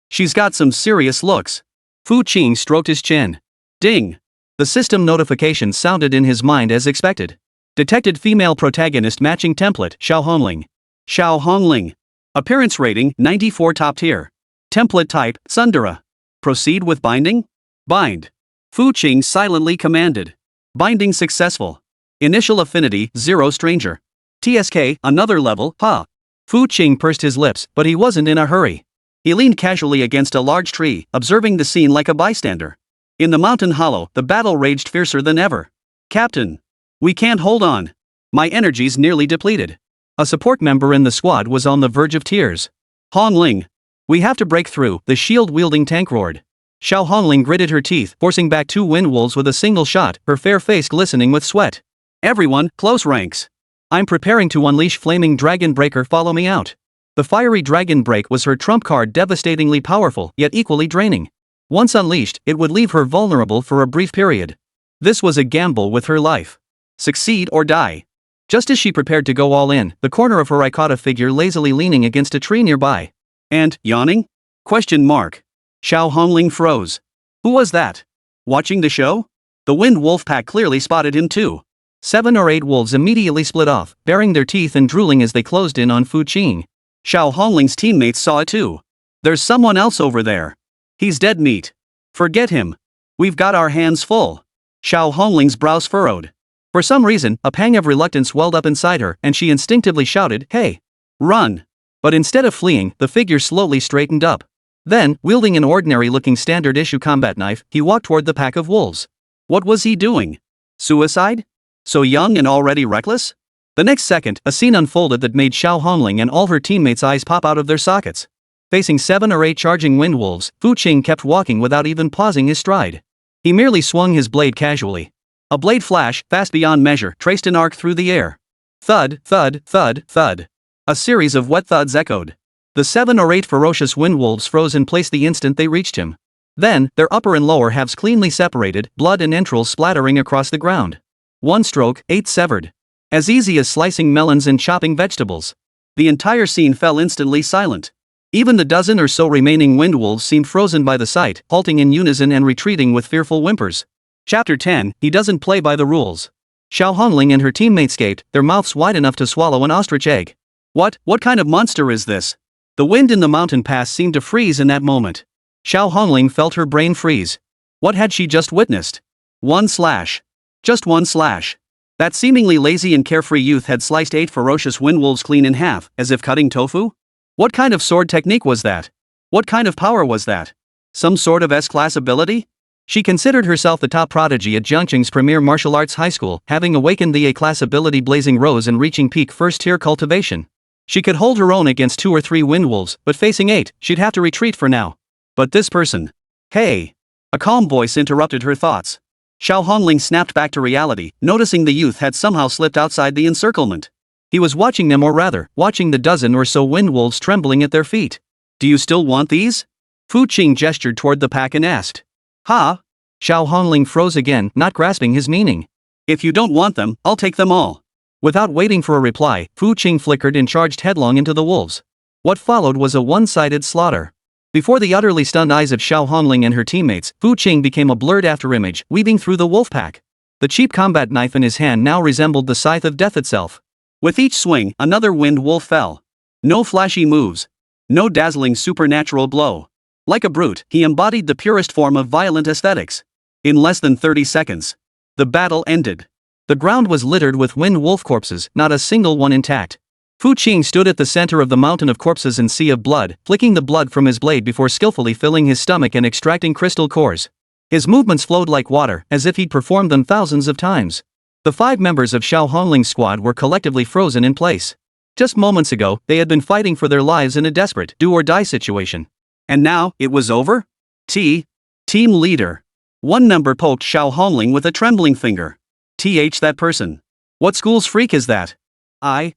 She's got some serious looks. Fu Qing stroked his chin. Ding! The system notification sounded in his mind as expected. Detected female protagonist matching template, Xiao Hongling. Xiao Hongling. Appearance rating, 94 top tier. Template type, Sundara. Proceed with binding? Bind. Fu Qing silently commanded. Binding successful. Initial affinity, 0 stranger. TSK, another level, ha. Fu Qing pursed his lips, but he wasn't in a hurry. He leaned casually against a large tree, observing the scene like a bystander. In the mountain hollow, the battle raged fiercer than ever. Captain. We can't hold on. My energy's nearly depleted. A support member in the squad was on the verge of tears. Hongling. We have to break through, the shield-wielding tank roared. Xiao Hongling gritted her teeth, forcing back 2 wind wolves with a single shot, her fair face glistening with sweat. Everyone, close ranks. I'm preparing to unleash Flaming Dragon Breaker, follow me out. The fiery dragon break was her trump card, devastatingly powerful, yet equally draining. Once unleashed, it would leave her vulnerable for a brief period. This was a gamble with her life. Succeed or die. Just as she prepared to go all in, the corner of her I caught a figure lazily leaning against a tree nearby. And, yawning? Xiao Hongling froze. Who was that? Watching the show? The wind wolf pack clearly spotted him too. 7 or 8 wolves immediately split off, baring their teeth and drooling as they closed in on Fu Qing. Xiao Hongling's teammates saw it too. There's someone else over there. He's dead meat. Forget him. We've got our hands full. Xiao Hongling's brows furrowed. For some reason, a pang of reluctance welled up inside her, and she instinctively shouted, "Hey! Run!" But instead of fleeing, the figure slowly straightened up. Then, wielding an ordinary-looking standard-issue combat knife, he walked toward the pack of wolves. What was he doing? Suicide? So young and already reckless? The next second, a scene unfolded that made Xiao Hongling and all her teammates' eyes pop out of their sockets. Facing 7 or 8 charging wind wolves, Fu Qing kept walking without even pausing his stride. He merely swung his blade casually. A blade flash, fast beyond measure, traced an arc through the air. Thud, thud, thud, thud. A series of wet thuds echoed. The 7 or 8 ferocious wind wolves froze in place the instant they reached him. Then, their upper and lower halves cleanly separated, blood and entrails splattering across the ground. 1 stroke, 8 severed. As easy as slicing melons and chopping vegetables. The entire scene fell instantly silent. Even the dozen or so remaining wind wolves seemed frozen by the sight, halting in unison and retreating with fearful whimpers. Chapter 10, He doesn't play by the rules. Xiao Hongling and her teammates gaped, their mouths wide enough to swallow an ostrich egg. What kind of monster is this? The wind in the mountain pass seemed to freeze in that moment. Xiao Hongling felt her brain freeze. What had she just witnessed? 1 slash. Just 1 slash. That seemingly lazy and carefree youth had sliced 8 ferocious wind wolves clean in half, as if cutting tofu? What kind of sword technique was that? What kind of power was that? Some sort of S-class ability? She considered herself the top prodigy at Jiangqing's premier martial arts high school, having awakened the A-class ability Blazing Rose and reaching peak first-tier cultivation. She could hold her own against 2 or 3 wind wolves, but facing 8, she'd have to retreat for now. But this person. Hey! A calm voice interrupted her thoughts. Xiao Hongling snapped back to reality, noticing the youth had somehow slipped outside the encirclement. He was watching them, or rather, watching the dozen or so wind wolves trembling at their feet. Do you still want these? Fu Qing gestured toward the pack and asked. Ha? Xiao Hongling froze again, not grasping his meaning. If you don't want them, I'll take them all. Without waiting for a reply, Fu Qing flickered and charged headlong into the wolves. What followed was a one-sided slaughter. Before the utterly stunned eyes of Xiao Hongling and her teammates, Fu Qing became a blurred afterimage, weaving through the wolf pack. The cheap combat knife in his hand now resembled the scythe of death itself. With each swing, another wind wolf fell. No flashy moves. No dazzling supernatural blow. Like a brute, he embodied the purest form of violent aesthetics. In less than 30 seconds, the battle ended. The ground was littered with wind wolf corpses, not a single one intact. Fu Qing stood at the center of the mountain of corpses and sea of blood, flicking the blood from his blade before skillfully filling his stomach and extracting crystal cores. His movements flowed like water, as if he'd performed them thousands of times. The 5 members of Xiao Hongling's squad were collectively frozen in place. Just moments ago, they had been fighting for their lives in a desperate do-or-die situation. And now, it was over? Team leader. One member poked Xiao Hongling with a trembling finger. That person. What school's freak is that? I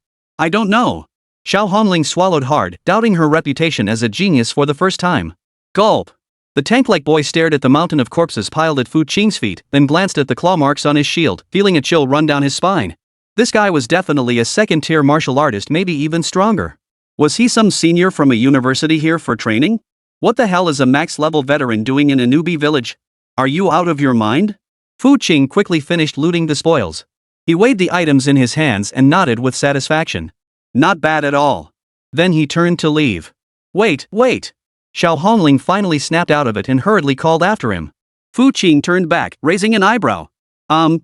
don't know. Xiao Hongling swallowed hard, doubting her reputation as a genius for the first time. Gulp. The tank-like boy stared at the mountain of corpses piled at Fu Qing's feet, then glanced at the claw marks on his shield, feeling a chill run down his spine. This guy was definitely a second-tier martial artist, maybe even stronger. Was he some senior from a university here for training? What the hell is a max-level veteran doing in a newbie village? Are you out of your mind? Fu Qing quickly finished looting the spoils. He weighed the items in his hands and nodded with satisfaction. Not bad at all. Then he turned to leave. Wait. Xiao Hongling finally snapped out of it and hurriedly called after him. Fu Qing turned back, raising an eyebrow.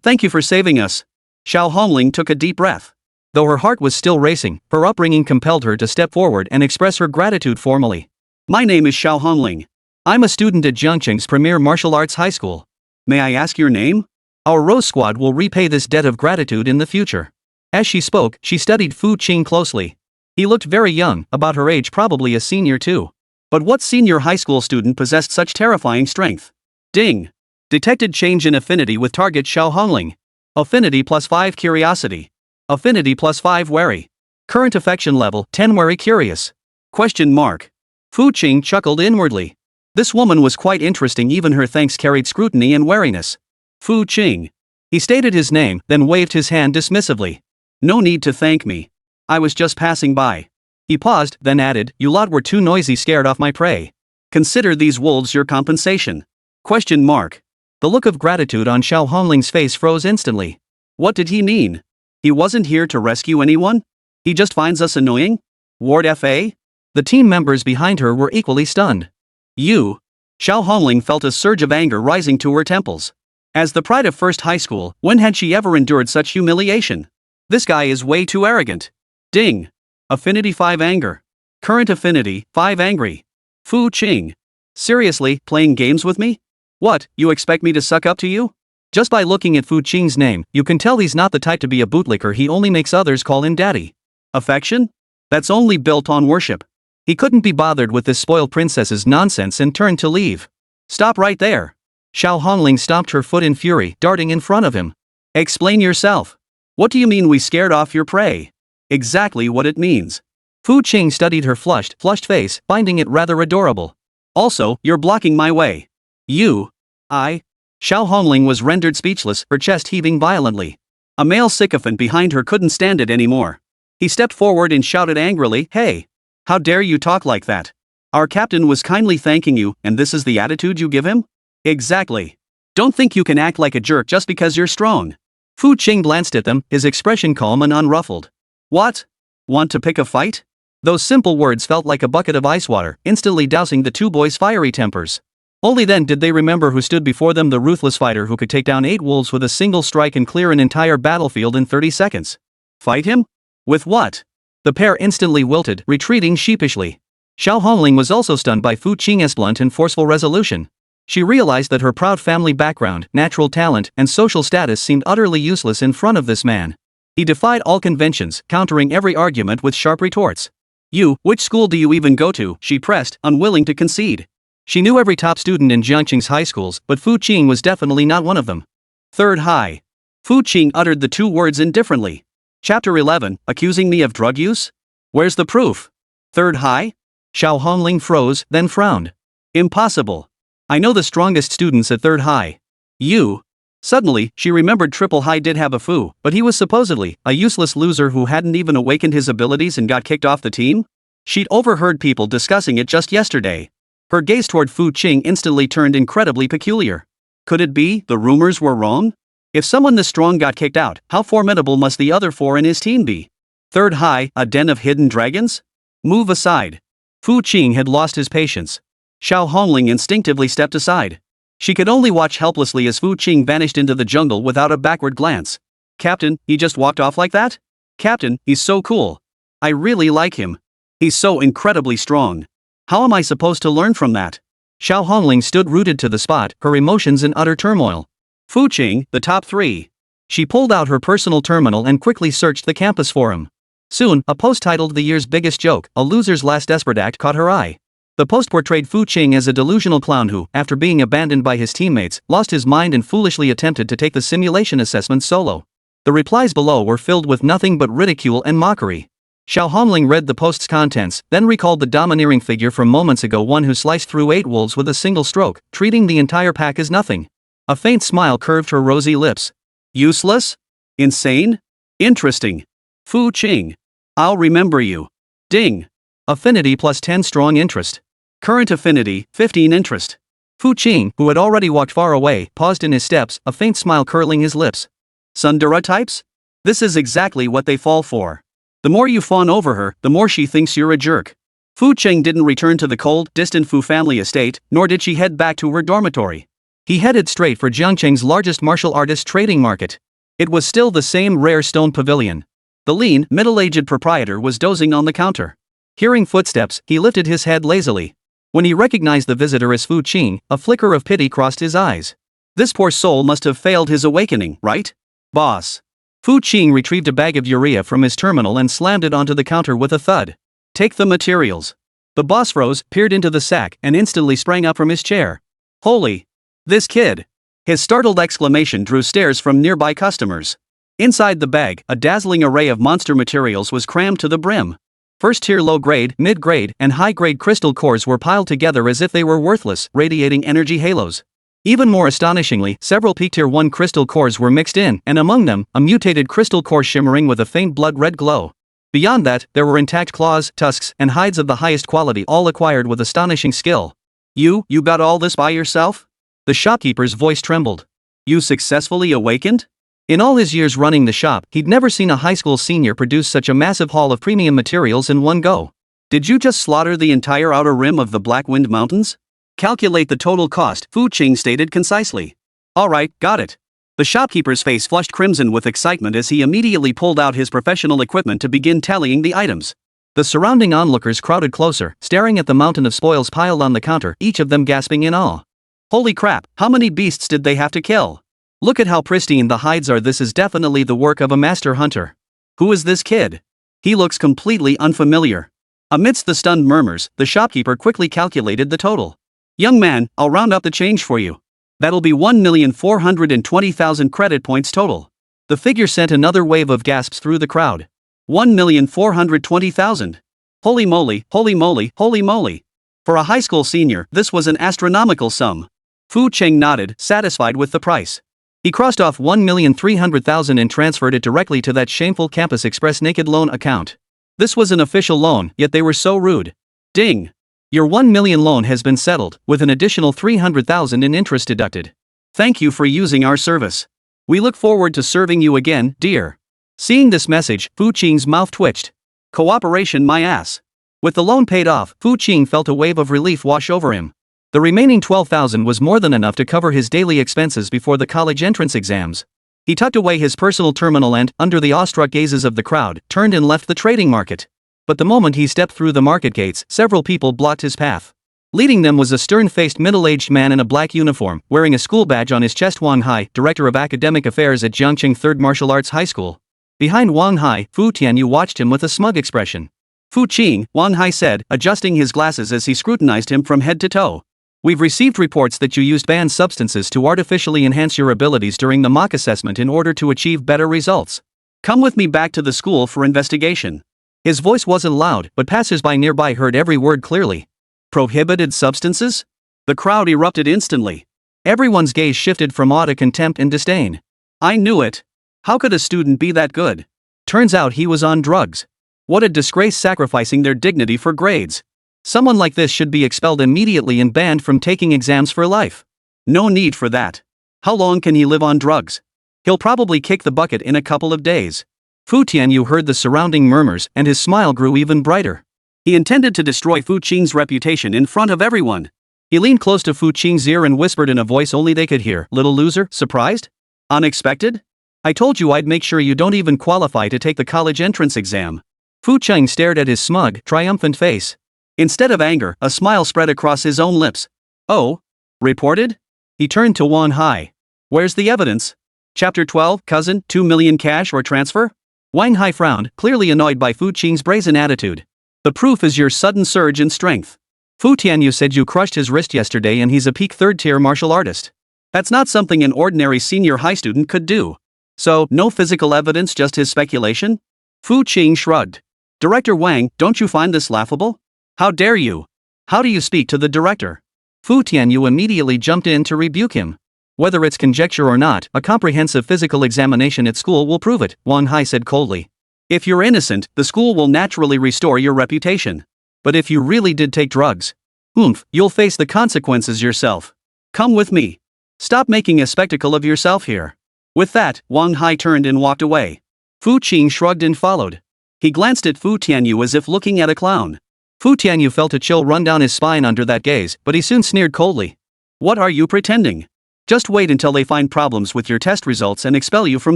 Thank you for saving us. Xiao Hongling took a deep breath. Though her heart was still racing, her upbringing compelled her to step forward and express her gratitude formally. My name is Xiao Hongling. I'm a student at Jiangqing's premier martial arts high school. May I ask your name? Our Rose Squad will repay this debt of gratitude in the future. As she spoke, she studied Fu Qing closely. He looked very young, about her age, probably a senior too. But what senior high school student possessed such terrifying strength? Ding! Detected change in affinity with target Xiao Hongling. Affinity +5 curiosity. Affinity +5 wary. Current affection level 10 wary curious. Question mark. Fu Qing chuckled inwardly. This woman was quite interesting, even her thanks carried scrutiny and wariness. Fu Qing. He stated his name, then waved his hand dismissively. No need to thank me. I was just passing by. He paused, then added, you lot were too noisy, scared off my prey. Consider these wolves your compensation. Question mark. The look of gratitude on Xiao Hongling's face froze instantly. What did he mean? He wasn't here to rescue anyone? He just finds us annoying? Ward FA? The team members behind her were equally stunned. You? Xiao Hongling felt a surge of anger rising to her temples. As the pride of First High School, when had she ever endured such humiliation? This guy is way too arrogant. Ding. Affinity 5 anger. Current affinity 5 angry. Fu Qing. Seriously, playing games with me? What, you expect me to suck up to you? Just by looking at Fu Qing's name, you can tell he's not the type to be a bootlicker. He only makes others call him daddy. Affection? That's only built on worship. He couldn't be bothered with this spoiled princess's nonsense and turned to leave. Stop right there. Xiao Hongling stomped her foot in fury, darting in front of him. Explain yourself. What do you mean we scared off your prey? Exactly what it means. Fu Qing studied her flushed face, finding it rather adorable. Also, you're blocking my way. You. Xiao Hongling was rendered speechless, her chest heaving violently. A male sycophant behind her couldn't stand it anymore. He stepped forward and shouted angrily, Hey! How dare you talk like that? Our captain was kindly thanking you, and this is the attitude you give him? Exactly. Don't think you can act like a jerk just because you're strong. Fu Qing glanced at them, his expression calm and unruffled. What? Want to pick a fight? Those simple words felt like a bucket of ice water, instantly dousing the two boys' fiery tempers. Only then did they remember who stood before them, the ruthless fighter who could take down 8 wolves with a single strike and clear an entire battlefield in 30 seconds. Fight him? With what? The pair instantly wilted, retreating sheepishly. Xiao Hongling was also stunned by Fu Qing's blunt and forceful resolution. She realized that her proud family background, natural talent, and social status seemed utterly useless in front of this man. He defied all conventions, countering every argument with sharp retorts. You, which school do you even go to? She pressed, unwilling to concede. She knew every top student in Jiangqing's high schools, but Fu Qing was definitely not one of them. Third High. Fu Qing uttered the 2 words indifferently. Chapter 11, accusing me of drug use? Where's the proof? Third High? Xiao Hongling froze, then frowned. Impossible. I know the strongest students at Third High. You? Suddenly, she remembered Triple High did have a Fu, but he was supposedly a useless loser who hadn't even awakened his abilities and got kicked off the team? She'd overheard people discussing it just yesterday. Her gaze toward Fu Qing instantly turned incredibly peculiar. Could it be the rumors were wrong? If someone this strong got kicked out, how formidable must the other 4 in his team be? Third High, a den of hidden dragons? Move aside. Fu Qing had lost his patience. Xiao Hongling instinctively stepped aside. She could only watch helplessly as Fu Qing vanished into the jungle without a backward glance. Captain, he just walked off like that? Captain, he's so cool. I really like him. He's so incredibly strong. How am I supposed to learn from that? Xiao Hongling stood rooted to the spot, her emotions in utter turmoil. Fu Qing, the top 3. She pulled out her personal terminal and quickly searched the campus for him. Soon, a post titled "The Year's Biggest Joke, A Loser's Last Desperate Act" caught her eye. The post portrayed Fu Qing as a delusional clown who, after being abandoned by his teammates, lost his mind and foolishly attempted to take the simulation assessment solo. The replies below were filled with nothing but ridicule and mockery. Xiao Hongling read the post's contents, then recalled the domineering figure from moments ago, one who sliced through 8 wolves with a single stroke, treating the entire pack as nothing. A faint smile curved her rosy lips. Useless? Insane? Interesting. Fu Qing. I'll remember you. Ding. Affinity plus 10 strong interest. Current affinity, 15 interest. Fu Qing, who had already walked far away, paused in his steps, a faint smile curling his lips. Tsundere types? This is exactly what they fall for. The more you fawn over her, the more she thinks you're a jerk. Fu Qing didn't return to the cold, distant Fu family estate, nor did she head back to her dormitory. He headed straight for Jiangqing's largest martial artist trading market. It was still the same rare stone pavilion. The lean, middle-aged proprietor was dozing on the counter. Hearing footsteps, he lifted his head lazily. When he recognized the visitor as Fu Qing, a flicker of pity crossed his eyes. This poor soul must have failed his awakening, right? Boss. Fu Qing retrieved a bag of urea from his terminal and slammed it onto the counter with a thud. Take the materials. The boss froze, peered into the sack, and instantly sprang up from his chair. Holy! This kid! His startled exclamation drew stares from nearby customers. Inside the bag, a dazzling array of monster materials was crammed to the brim. First-tier low-grade, mid-grade, and high-grade crystal cores were piled together as if they were worthless, radiating energy halos. Even more astonishingly, several peak Tier 1 crystal cores were mixed in, and among them, a mutated crystal core shimmering with a faint blood-red glow. Beyond that, there were intact claws, tusks, and hides of the highest quality, all acquired with astonishing skill. You got all this by yourself? The shopkeeper's voice trembled. You successfully awakened? In all his years running the shop, he'd never seen a high school senior produce such a massive haul of premium materials in one go. Did you just slaughter the entire outer rim of the Black Wind Mountains? Calculate the total cost, Fu Qing stated concisely. Alright, got it. The shopkeeper's face flushed crimson with excitement as he immediately pulled out his professional equipment to begin tallying the items. The surrounding onlookers crowded closer, staring at the mountain of spoils piled on the counter, each of them gasping in awe. Holy crap, how many beasts did they have to kill? Look at how pristine the hides are. This is definitely the work of a master hunter. Who is this kid? He looks completely unfamiliar. Amidst the stunned murmurs, the shopkeeper quickly calculated the total. Young man, I'll round up the change for you. That'll be 1,420,000 credit points total. The figure sent another wave of gasps through the crowd. 1,420,000. Holy moly, holy moly, holy moly. For a high school senior, this was an astronomical sum. Fu Qing nodded, satisfied with the price. He crossed off 1,300,000 and transferred it directly to that shameful Campus Express naked loan account. This was an official loan, yet they were so rude. Ding! Your 1 million loan has been settled, with an additional 300,000 in interest deducted. Thank you for using our service. We look forward to serving you again, dear. Seeing this message, Fu Qing's mouth twitched. Cooperation my ass. With the loan paid off, Fu Qing felt a wave of relief wash over him. The remaining 12,000 was more than enough to cover his daily expenses before the college entrance exams. He tucked away his personal terminal and, under the awestruck gazes of the crowd, turned and left the trading market. But the moment he stepped through the market gates, several people blocked his path. Leading them was a stern-faced middle-aged man in a black uniform, wearing a school badge on his chest. Wang Hai, director of academic affairs at Jiangqing Third Martial Arts High School. Behind Wang Hai, Fu Tianyu watched him with a smug expression. Fu Qing, Wang Hai said, adjusting his glasses as he scrutinized him from head to toe. We've received reports that you used banned substances to artificially enhance your abilities during the mock assessment in order to achieve better results. Come with me back to the school for investigation. His voice wasn't loud, but passers-by nearby heard every word clearly. Prohibited substances? The crowd erupted instantly. Everyone's gaze shifted from awe to contempt and disdain. I knew it. How could a student be that good? Turns out he was on drugs. What a disgrace, sacrificing their dignity for grades. Someone like this should be expelled immediately and banned from taking exams for life. No need for that. How long can he live on drugs? He'll probably kick the bucket in a couple of days. Fu Tianyu heard the surrounding murmurs, and his smile grew even brighter. He intended to destroy Fu Qing's reputation in front of everyone. He leaned close to Fu Qing's ear and whispered in a voice only they could hear, "Little loser, surprised? Unexpected? I told you I'd make sure you don't even qualify to take the college entrance exam." Fu Cheng stared at his smug, triumphant face. Instead of anger, a smile spread across his own lips. Oh? Reported? He turned to Wang Hai. Where's the evidence? Chapter 12, Cousin, 2 million cash or transfer? Wang Hai frowned, clearly annoyed by Fu Qing's brazen attitude. The proof is your sudden surge in strength. Fu Tianyu said you crushed his wrist yesterday and he's a peak third-tier martial artist. That's not something an ordinary senior high student could do. So, no physical evidence, just his speculation? Fu Qing shrugged. Director Wang, don't you find this laughable? How dare you? How do you speak to the director? Fu Tianyu immediately jumped in to rebuke him. Whether it's conjecture or not, a comprehensive physical examination at school will prove it, Wang Hai said coldly. If you're innocent, the school will naturally restore your reputation. But if you really did take drugs, you'll face the consequences yourself. Come with me. Stop making a spectacle of yourself here. With that, Wang Hai turned and walked away. Fu Qing shrugged and followed. He glanced at Fu Tianyu as if looking at a clown. Fu Tianyu felt a chill run down his spine under that gaze, but he soon sneered coldly. What are you pretending? Just wait until they find problems with your test results and expel you from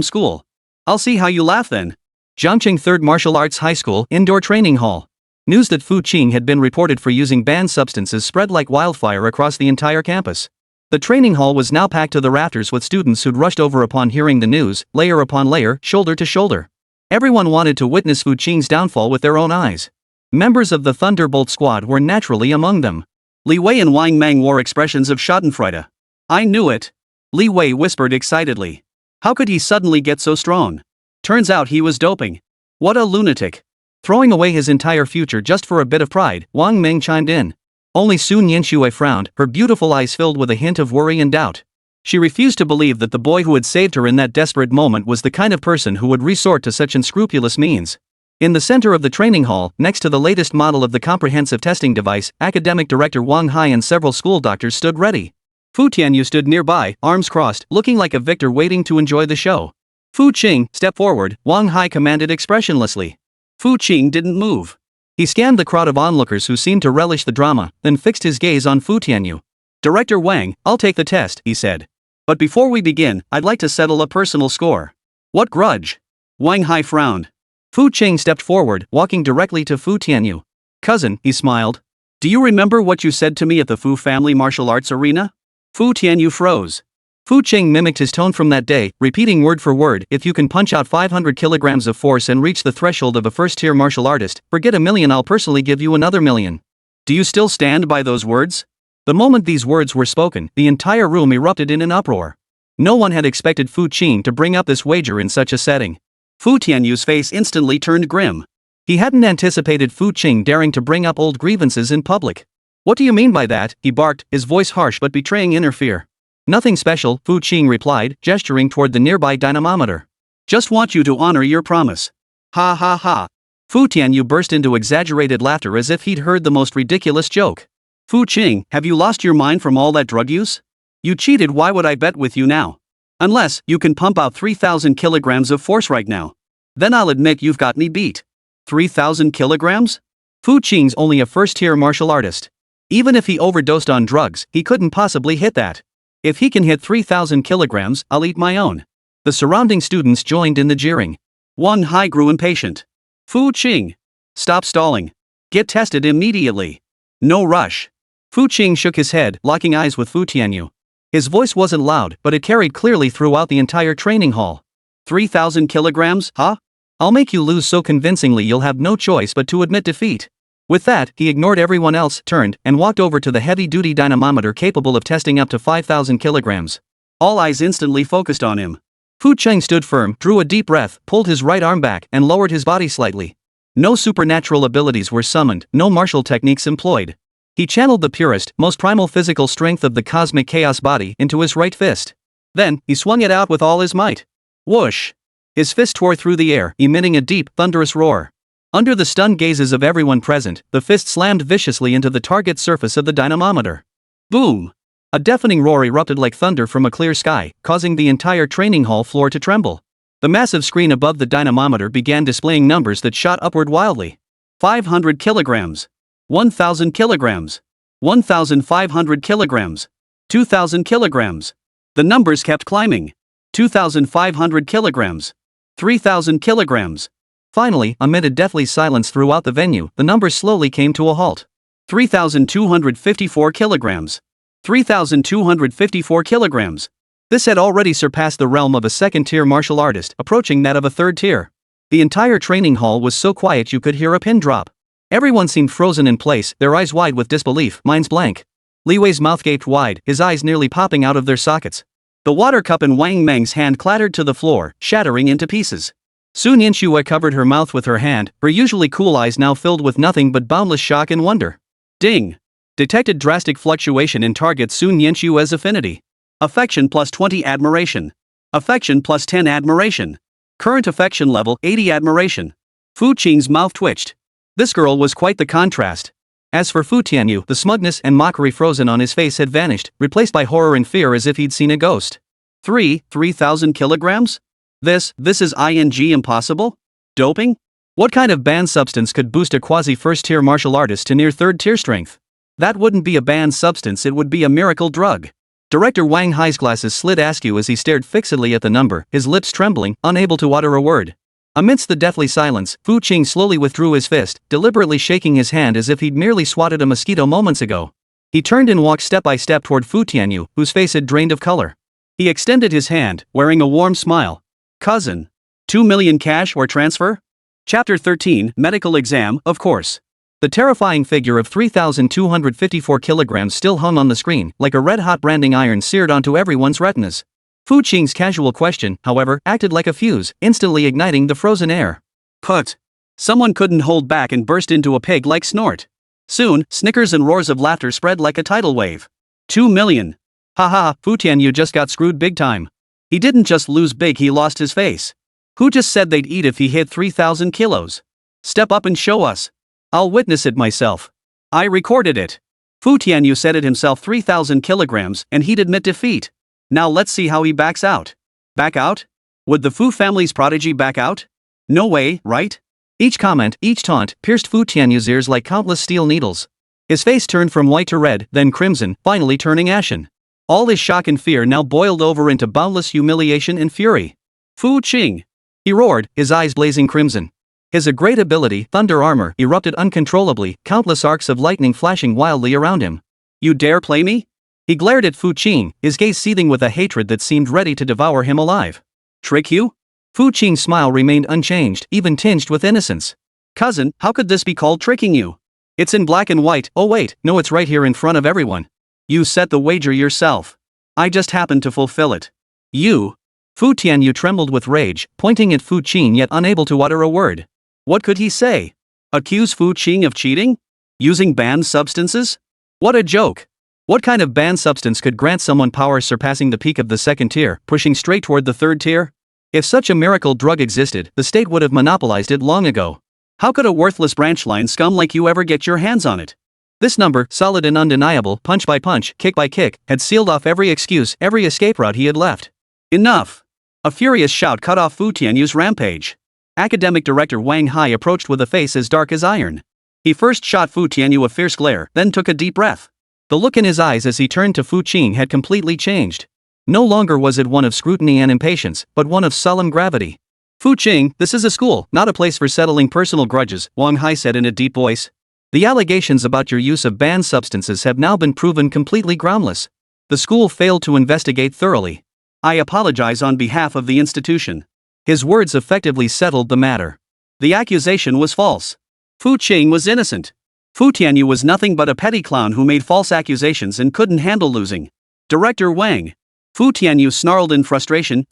school. I'll see how you laugh then. Jiangqing 3rd Martial Arts High School Indoor Training Hall. News that Fu Qing had been reported for using banned substances spread like wildfire across the entire campus. The training hall was now packed to the rafters with students who'd rushed over upon hearing the news, layer upon layer, shoulder to shoulder. Everyone wanted to witness Fu Qing's downfall with their own eyes. Members of the Thunderbolt squad were naturally among them. Li Wei and Wang Mang wore expressions of schadenfreude. I knew it. Li Wei whispered excitedly. How could he suddenly get so strong? Turns out he was doping. What a lunatic. Throwing away his entire future just for a bit of pride, Wang Meng chimed in. Only Sun Yanxue frowned, her beautiful eyes filled with a hint of worry and doubt. She refused to believe that the boy who had saved her in that desperate moment was the kind of person who would resort to such unscrupulous means. In the center of the training hall, next to the latest model of the comprehensive testing device, academic director Wang Hai and several school doctors stood ready. Fu Tianyu stood nearby, arms crossed, looking like a victor waiting to enjoy the show. Fu Qing, step forward, Wang Hai commanded expressionlessly. Fu Qing didn't move. He scanned the crowd of onlookers who seemed to relish the drama, then fixed his gaze on Fu Tianyu. Director Wang, I'll take the test, he said. But before we begin, I'd like to settle a personal score. What grudge? Wang Hai frowned. Fu Qing stepped forward, walking directly to Fu Tianyu. Cousin, he smiled. Do you remember what you said to me at the Fu family martial arts arena? Fu Tianyu froze. Fu Qing mimicked his tone from that day, repeating word for word, if you can punch out 500 kilograms of force and reach the threshold of a first-tier martial artist, forget $1 million, I'll personally give you another $1 million. Do you still stand by those words? The moment these words were spoken, the entire room erupted in an uproar. No one had expected Fu Qing to bring up this wager in such a setting. Fu Tianyu's face instantly turned grim. He hadn't anticipated Fu Qing daring to bring up old grievances in public. What do you mean by that? He barked, his voice harsh but betraying inner fear. Nothing special, Fu Qing replied, gesturing toward the nearby dynamometer. Just want you to honor your promise. Ha ha ha. Fu Tianyu burst into exaggerated laughter as if he'd heard the most ridiculous joke. Fu Qing, have you lost your mind from all that drug use? You cheated, why would I bet with you now? Unless you can pump out 3,000 kilograms of force right now. Then I'll admit you've got me beat. 3,000 kilograms? Fu Qing's only a first-tier martial artist. Even if he overdosed on drugs, he couldn't possibly hit that. If he can hit 3,000 kilograms, I'll eat my own. The surrounding students joined in the jeering. Wang Hai grew impatient. Fu Qing. Stop stalling. Get tested immediately. No rush. Fu Qing shook his head, locking eyes with Fu Tianyu. His voice wasn't loud, but it carried clearly throughout the entire training hall. 3,000 kilograms, huh? I'll make you lose so convincingly you'll have no choice but to admit defeat. With that, he ignored everyone else, turned, and walked over to the heavy-duty dynamometer capable of testing up to 5,000 kilograms. All eyes instantly focused on him. Fu Qing stood firm, drew a deep breath, pulled his right arm back, and lowered his body slightly. No supernatural abilities were summoned, no martial techniques employed. He channeled the purest, most primal physical strength of the cosmic chaos body into his right fist. Then, he swung it out with all his might. Whoosh! His fist tore through the air, emitting a deep, thunderous roar. Under the stunned gazes of everyone present, the fist slammed viciously into the target surface of the dynamometer. Boom! A deafening roar erupted like thunder from a clear sky, causing the entire training hall floor to tremble. The massive screen above the dynamometer began displaying numbers that shot upward wildly. 500 kilograms. 1,000 kilograms. 1,500 kilograms. 2,000 kilograms. The numbers kept climbing. 2,500 kilograms. 3,000 kilograms. Finally, amid a deathly silence throughout the venue, the numbers slowly came to a halt. 3,254 kilograms. 3,254 kilograms. This had already surpassed the realm of a second-tier martial artist, approaching that of a third tier. The entire training hall was so quiet you could hear a pin drop. Everyone seemed frozen in place, their eyes wide with disbelief, minds blank. Li Wei's mouth gaped wide, his eyes nearly popping out of their sockets. The water cup in Wang Meng's hand clattered to the floor, shattering into pieces. Sun Yinxue covered her mouth with her hand, her usually cool eyes now filled with nothing but boundless shock and wonder. Ding! Detected drastic fluctuation in target Sun Yinxue's affinity. Affection plus 20 admiration. Affection plus 10 admiration. Current affection level 80 admiration. Fu Qing's mouth twitched. This girl was quite the contrast. As for Fu Tianyu, the smugness and mockery frozen on his face had vanished, replaced by horror and fear as if he'd seen a ghost. 3,000 kilograms? This is impossible? Doping? What kind of banned substance could boost a quasi-first-tier martial artist to near third-tier strength? That wouldn't be a banned substance, it would be a miracle drug. Director Wang Hai's glasses slid askew as he stared fixedly at the number, his lips trembling, unable to utter a word. Amidst the deathly silence, Fu Qing slowly withdrew his fist, deliberately shaking his hand as if he'd merely swatted a mosquito moments ago. He turned and walked step by step toward Fu Tianyu, whose face had drained of color. He extended his hand, wearing a warm smile. Cousin. 2 million cash or transfer? Chapter 13, Medical Exam, of course. The terrifying figure of 3,254 kilograms still hung on the screen, like a red-hot branding iron seared onto everyone's retinas. Fu Qing's casual question, however, acted like a fuse, instantly igniting the frozen air. Put. Someone couldn't hold back and burst into a pig-like snort. Soon, snickers and roars of laughter spread like a tidal wave. 2 million. Haha, Fu Tianyu just got screwed big time. He didn't just lose big, he lost his face. Who just said they'd eat if he hit 3,000 kilos? Step up and show us. I'll witness it myself. I recorded it. Fu Tianyu said it himself, 3,000 kilograms, and he'd admit defeat. Now let's see how he backs out. Back out? Would the Fu family's prodigy back out? No way, right? Each comment, each taunt, pierced Fu Tianyu's ears like countless steel needles. His face turned from white to red, then crimson, finally turning ashen. All his shock and fear now boiled over into boundless humiliation and fury. Fu Qing! He roared, his eyes blazing crimson. His great ability, Thunder Armor, erupted uncontrollably, countless arcs of lightning flashing wildly around him. You dare play me? He glared at Fu Qing, his gaze seething with a hatred that seemed ready to devour him alive. Trick you? Fu Qing's smile remained unchanged, even tinged with innocence. Cousin, how could this be called tricking you? It's in black and white. Oh wait, no, it's right here in front of everyone. You set the wager yourself. I just happened to fulfill it. You? Fu Tianyu trembled with rage, pointing at Fu Qing yet unable to utter a word. What could he say? Accuse Fu Qing of cheating? Using banned substances? What a joke! What kind of banned substance could grant someone power surpassing the peak of the second tier, pushing straight toward the third tier? If such a miracle drug existed, the state would have monopolized it long ago. How could a worthless branchline scum like you ever get your hands on it? This number, solid and undeniable, punch by punch, kick by kick, had sealed off every excuse, every escape route he had left. Enough! A furious shout cut off Fu Tianyu's rampage. Academic Director Wang Hai approached with a face as dark as iron. He first shot Fu Tianyu a fierce glare, then took a deep breath. The look in his eyes as he turned to Fu Qing had completely changed. No longer was it one of scrutiny and impatience, but one of solemn gravity. Fu Qing, this is a school, not a place for settling personal grudges, Wang Hai said in a deep voice. The allegations about your use of banned substances have now been proven completely groundless. The school failed to investigate thoroughly. I apologize on behalf of the institution. His words effectively settled the matter. The accusation was false. Fu Qing was innocent. Fu Tianyu was nothing but a petty clown who made false accusations and couldn't handle losing. Director Wang. Fu Tianyu snarled in frustration,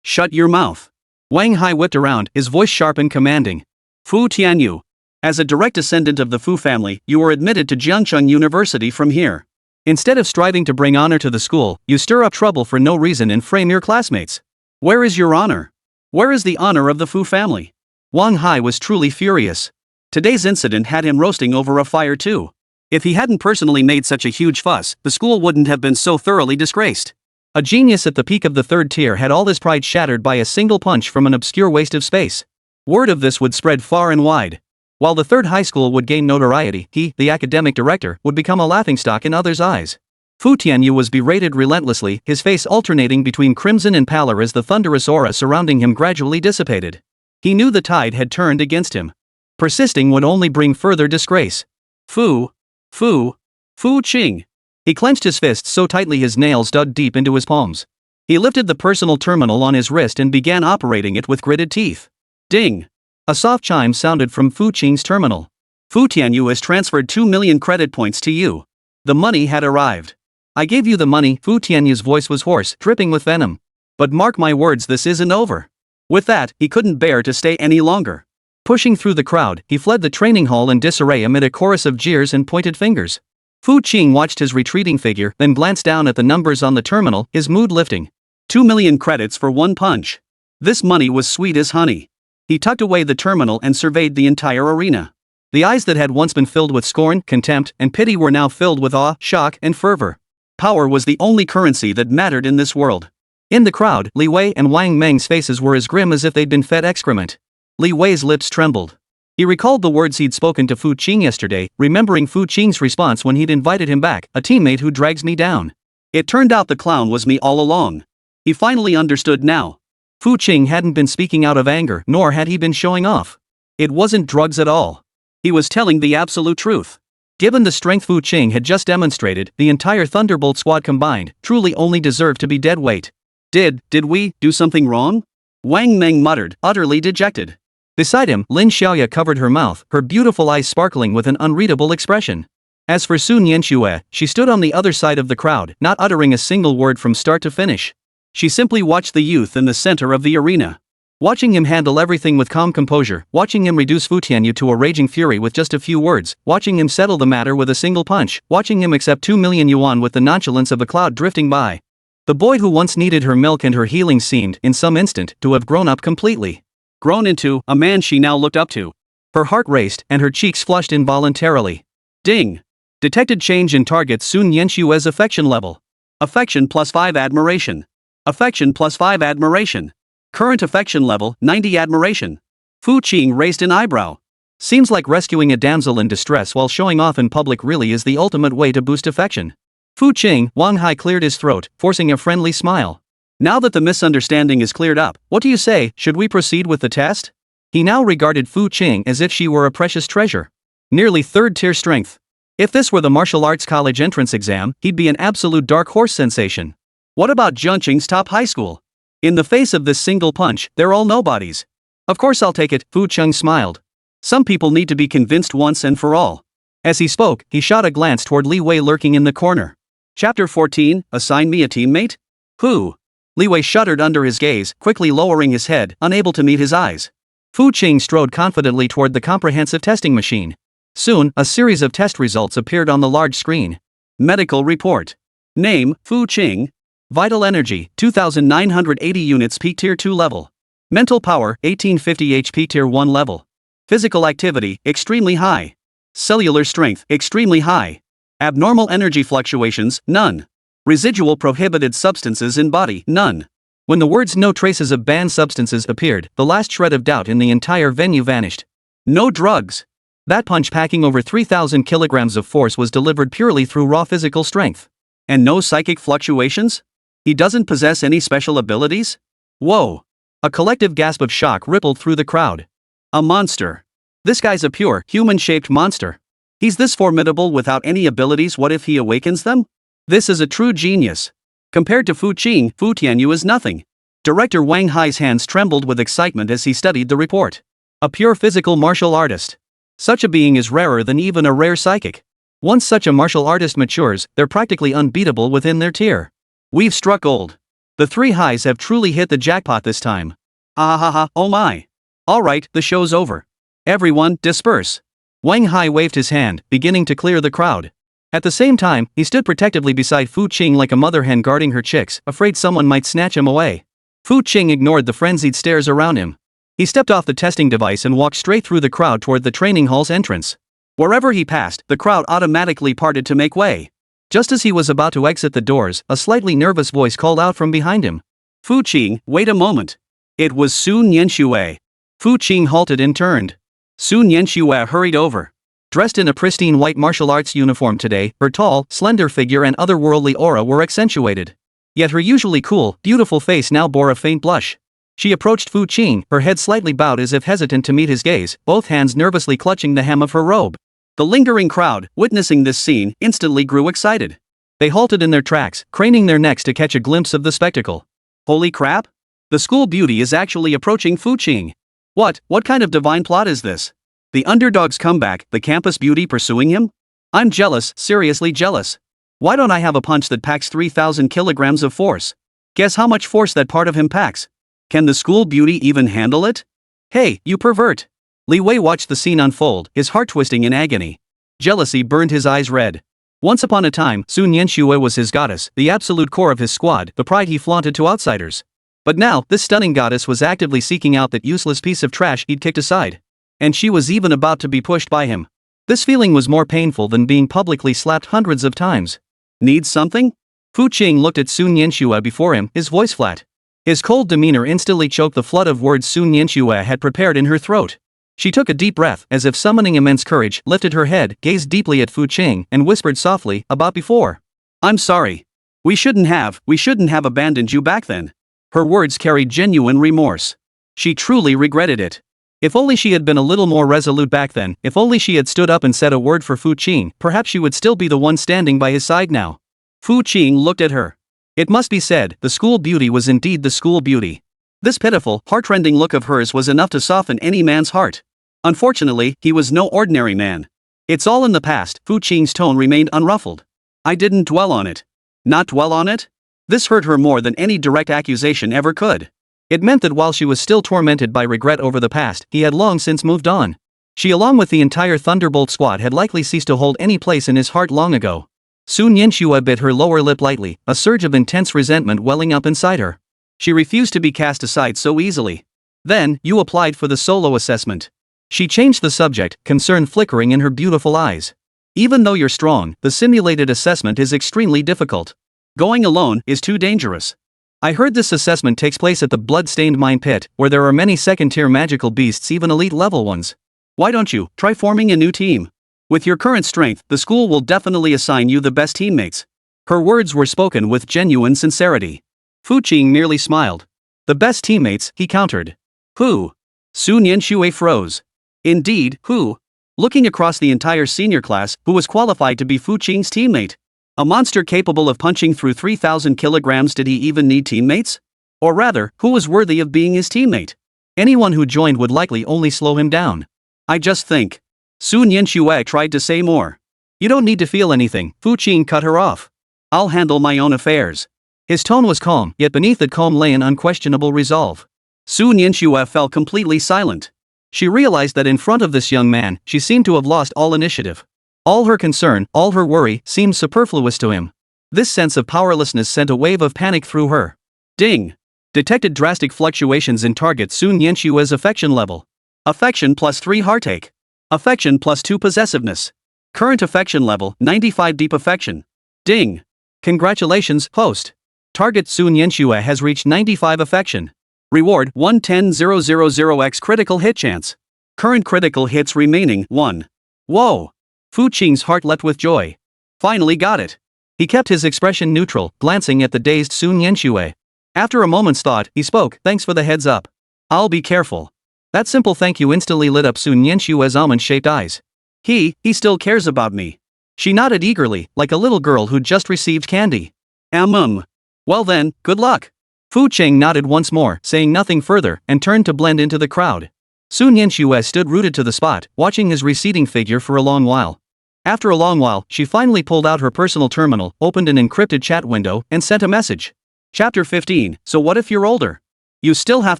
Shut your mouth. Wang Hai whipped around, his voice sharp and commanding. Fu Tianyu. As a direct descendant of the Fu family, you were admitted to Jiangcheng University from here. Instead of striving to bring honor to the school, you stir up trouble for no reason and frame your classmates. Where is your honor? Where is the honor of the Fu family? Wang Hai was truly furious. Today's incident had him roasting over a fire too. If he hadn't personally made such a huge fuss, the school wouldn't have been so thoroughly disgraced. A genius at the peak of the third tier had all his pride shattered by a single punch from an obscure waste of space. Word of this would spread far and wide. While the third high school would gain notoriety, he, the academic director, would become a laughingstock in others' eyes. Fu Tianyu was berated relentlessly, his face alternating between crimson and pallor as the thunderous aura surrounding him gradually dissipated. He knew the tide had turned against him. Persisting would only bring further disgrace. Fu Qing. He clenched his fists so tightly his nails dug deep into his palms. He lifted the personal terminal on his wrist and began operating it with gritted teeth. Ding! A soft chime sounded from Fu Qing's terminal. Fu Tianyu has transferred 2 million credit points to you. The money had arrived. I gave you the money. Fu Tianyu's voice was hoarse, dripping with venom. But mark my words, this isn't over. With that, he couldn't bear to stay any longer. Pushing through the crowd, he fled the training hall in disarray amid a chorus of jeers and pointed fingers. Fu Qing watched his retreating figure, then glanced down at the numbers on the terminal, his mood lifting. 2 million credits for one punch. This money was sweet as honey. He tucked away the terminal and surveyed the entire arena. The eyes that had once been filled with scorn, contempt, and pity were now filled with awe, shock, and fervor. Power was the only currency that mattered in this world. In the crowd, Li Wei and Wang Meng's faces were as grim as if they'd been fed excrement. Li Wei's lips trembled. He recalled the words he'd spoken to Fu Qing yesterday, remembering Fu Qing's response when he'd invited him back, a teammate who drags me down. It turned out the clown was me all along. He finally understood now. Fu Qing hadn't been speaking out of anger, nor had he been showing off. It wasn't drugs at all. He was telling the absolute truth. Given the strength Fu Qing had just demonstrated, the entire Thunderbolt squad combined truly only deserved to be dead weight. Did we do something wrong? Wang Meng muttered, utterly dejected. Beside him, Lin Xiaoya covered her mouth, her beautiful eyes sparkling with an unreadable expression. As for Sun Yanxue, she stood on the other side of the crowd, not uttering a single word from start to finish. She simply watched the youth in the center of the arena. Watching him handle everything with calm composure, watching him reduce Fu Tianyu to a raging fury with just a few words, watching him settle the matter with a single punch, watching him accept 2 million yuan with the nonchalance of a cloud drifting by. The boy who once needed her milk and her healing seemed, in some instant, to have grown up completely. Grown into a man she now looked up to. Her heart raced, and her cheeks flushed involuntarily. Ding! Detected change in target Sun Yanxue's affection level. Affection +5 admiration. Affection +5 admiration. Current affection level, 90 admiration. Fu Qing raised an eyebrow. Seems like rescuing a damsel in distress while showing off in public really is the ultimate way to boost affection. Fu Qing, Wang Hai cleared his throat, forcing a friendly smile. Now that the misunderstanding is cleared up, what do you say, should we proceed with the test? He now regarded Fu Qing as if she were a precious treasure. Nearly third-tier strength. If this were the martial arts college entrance exam, he'd be an absolute dark horse sensation. What about Zhengqing's top high school? In the face of this single punch, they're all nobodies. Of course I'll take it, Fu Qing smiled. Some people need to be convinced once and for all. As he spoke, he shot a glance toward Li Wei lurking in the corner. Chapter 14, Assign me a teammate? Who? Li Wei shuddered under his gaze, quickly lowering his head, unable to meet his eyes. Fu Qing strode confidently toward the comprehensive testing machine. Soon, a series of test results appeared on the large screen. Medical report. Name, Fu Qing. Vital energy, 2,980 units peak tier 2 level. Mental power, 1850 HP tier 1 level. Physical activity, extremely high. Cellular strength, extremely high. Abnormal energy fluctuations, none. Residual prohibited substances in body, none. When the words no traces of banned substances appeared, the last shred of doubt in the entire venue vanished. No drugs. That punch packing over 3,000 kilograms of force was delivered purely through raw physical strength. And no psychic fluctuations? He doesn't possess any special abilities? Whoa! A collective gasp of shock rippled through the crowd. A monster. This guy's a pure, human-shaped monster. He's this formidable without any abilities. What if he awakens them? This is a true genius. Compared to Fu Qing, Fu Tianyu is nothing. Director Wang Hai's hands trembled with excitement as he studied the report. A pure physical martial artist. Such a being is rarer than even a rare psychic. Once such a martial artist matures, they're practically unbeatable within their tier. We've struck gold. The three highs have truly hit the jackpot this time. Ah ha ha, oh my. Alright, the show's over. Everyone, disperse. Wang Hai waved his hand, beginning to clear the crowd. At the same time, he stood protectively beside Fu Qing like a mother hen guarding her chicks, afraid someone might snatch him away. Fu Qing ignored the frenzied stares around him. He stepped off the testing device and walked straight through the crowd toward the training hall's entrance. Wherever he passed, the crowd automatically parted to make way. Just as he was about to exit the doors, a slightly nervous voice called out from behind him. Fu Qing, wait a moment. It was Sun Yanxue. Fu Qing halted and turned. Sun Yanxue hurried over. Dressed in a pristine white martial arts uniform today, her tall, slender figure and otherworldly aura were accentuated. Yet her usually cool, beautiful face now bore a faint blush. She approached Fu Qing, her head slightly bowed as if hesitant to meet his gaze, both hands nervously clutching the hem of her robe. The lingering crowd, witnessing this scene, instantly grew excited. They halted in their tracks, craning their necks to catch a glimpse of the spectacle. Holy crap! The school beauty is actually approaching Fu Qing. What kind of divine plot is this? The underdog's comeback, the campus beauty pursuing him? I'm jealous, seriously jealous. Why don't I have a punch that packs 3,000 kilograms of force? Guess how much force that part of him packs? Can the school beauty even handle it? Hey, you pervert! Li Wei watched the scene unfold, his heart twisting in agony. Jealousy burned his eyes red. Once upon a time, Sun Yanxue was his goddess, the absolute core of his squad, the pride he flaunted to outsiders. But now, this stunning goddess was actively seeking out that useless piece of trash he'd kicked aside. And she was even about to be pushed by him. This feeling was more painful than being publicly slapped hundreds of times. Needs something? Fu Qing looked at Sun Yanxue before him, his voice flat. His cold demeanor instantly choked the flood of words Sun Yanxue had prepared in her throat. She took a deep breath, as if summoning immense courage, lifted her head, gazed deeply at Fu Qing, and whispered softly, about before. I'm sorry. We shouldn't have abandoned you back then. Her words carried genuine remorse. She truly regretted it. If only she had been a little more resolute back then, if only she had stood up and said a word for Fu Qing, perhaps she would still be the one standing by his side now. Fu Qing looked at her. It must be said, the school beauty was indeed the school beauty. This pitiful, heart-rending look of hers was enough to soften any man's heart. Unfortunately, he was no ordinary man. It's all in the past, Fu Qing's tone remained unruffled. I didn't dwell on it. Not dwell on it? This hurt her more than any direct accusation ever could. It meant that while she was still tormented by regret over the past, he had long since moved on. She along with the entire Thunderbolt squad had likely ceased to hold any place in his heart long ago. Sun Yanxue bit her lower lip lightly, a surge of intense resentment welling up inside her. She refused to be cast aside so easily. Then, you applied for the solo assessment. She changed the subject, concern flickering in her beautiful eyes. Even though you're strong, the simulated assessment is extremely difficult. Going alone is too dangerous. I heard this assessment takes place at the blood-stained mine pit, where there are many second-tier magical beasts, even elite-level ones. Why don't you try forming a new team? With your current strength, the school will definitely assign you the best teammates. Her words were spoken with genuine sincerity. Fu Qing merely smiled. The best teammates, he countered. Who? Sun Yanxue froze. Indeed, who? Looking across the entire senior class, who was qualified to be Fu Qing's teammate? A monster capable of punching through 3,000 kilograms. Did he even need teammates? Or rather, who was worthy of being his teammate? Anyone who joined would likely only slow him down. I just think. Sun Yanxue tried to say more. You don't need to feel anything, Fu Qing cut her off. I'll handle my own affairs. His tone was calm, yet beneath that calm lay an unquestionable resolve. Sun Yanxue fell completely silent. She realized that in front of this young man, she seemed to have lost all initiative. All her concern, all her worry, seemed superfluous to him. This sense of powerlessness sent a wave of panic through her. Ding! Detected drastic fluctuations in target Sun Yanxue's affection level. Affection plus 3 heartache. Affection plus 2 possessiveness. Current affection level, 95 deep affection. Ding! Congratulations, host. Target Sun Yanxue has reached 95 affection. Reward 110,000x critical hit chance. Current critical hits remaining 1. Whoa! Fu Qing's heart leapt with joy. Finally got it. He kept his expression neutral, glancing at the dazed Sun Yanxue. After a moment's thought, he spoke, thanks for the heads up. I'll be careful. That simple thank you instantly lit up Sun Yanxue's almond-shaped eyes. He still cares about me. She nodded eagerly, like a little girl who'd just received candy. Well then, good luck. Fu Qing nodded once more, saying nothing further, and turned to blend into the crowd. Sun Yanxue stood rooted to the spot, watching his receding figure for a long while. After a long while, she finally pulled out her personal terminal, opened an encrypted chat window, and sent a message. Chapter 15, so what if you're older? You still have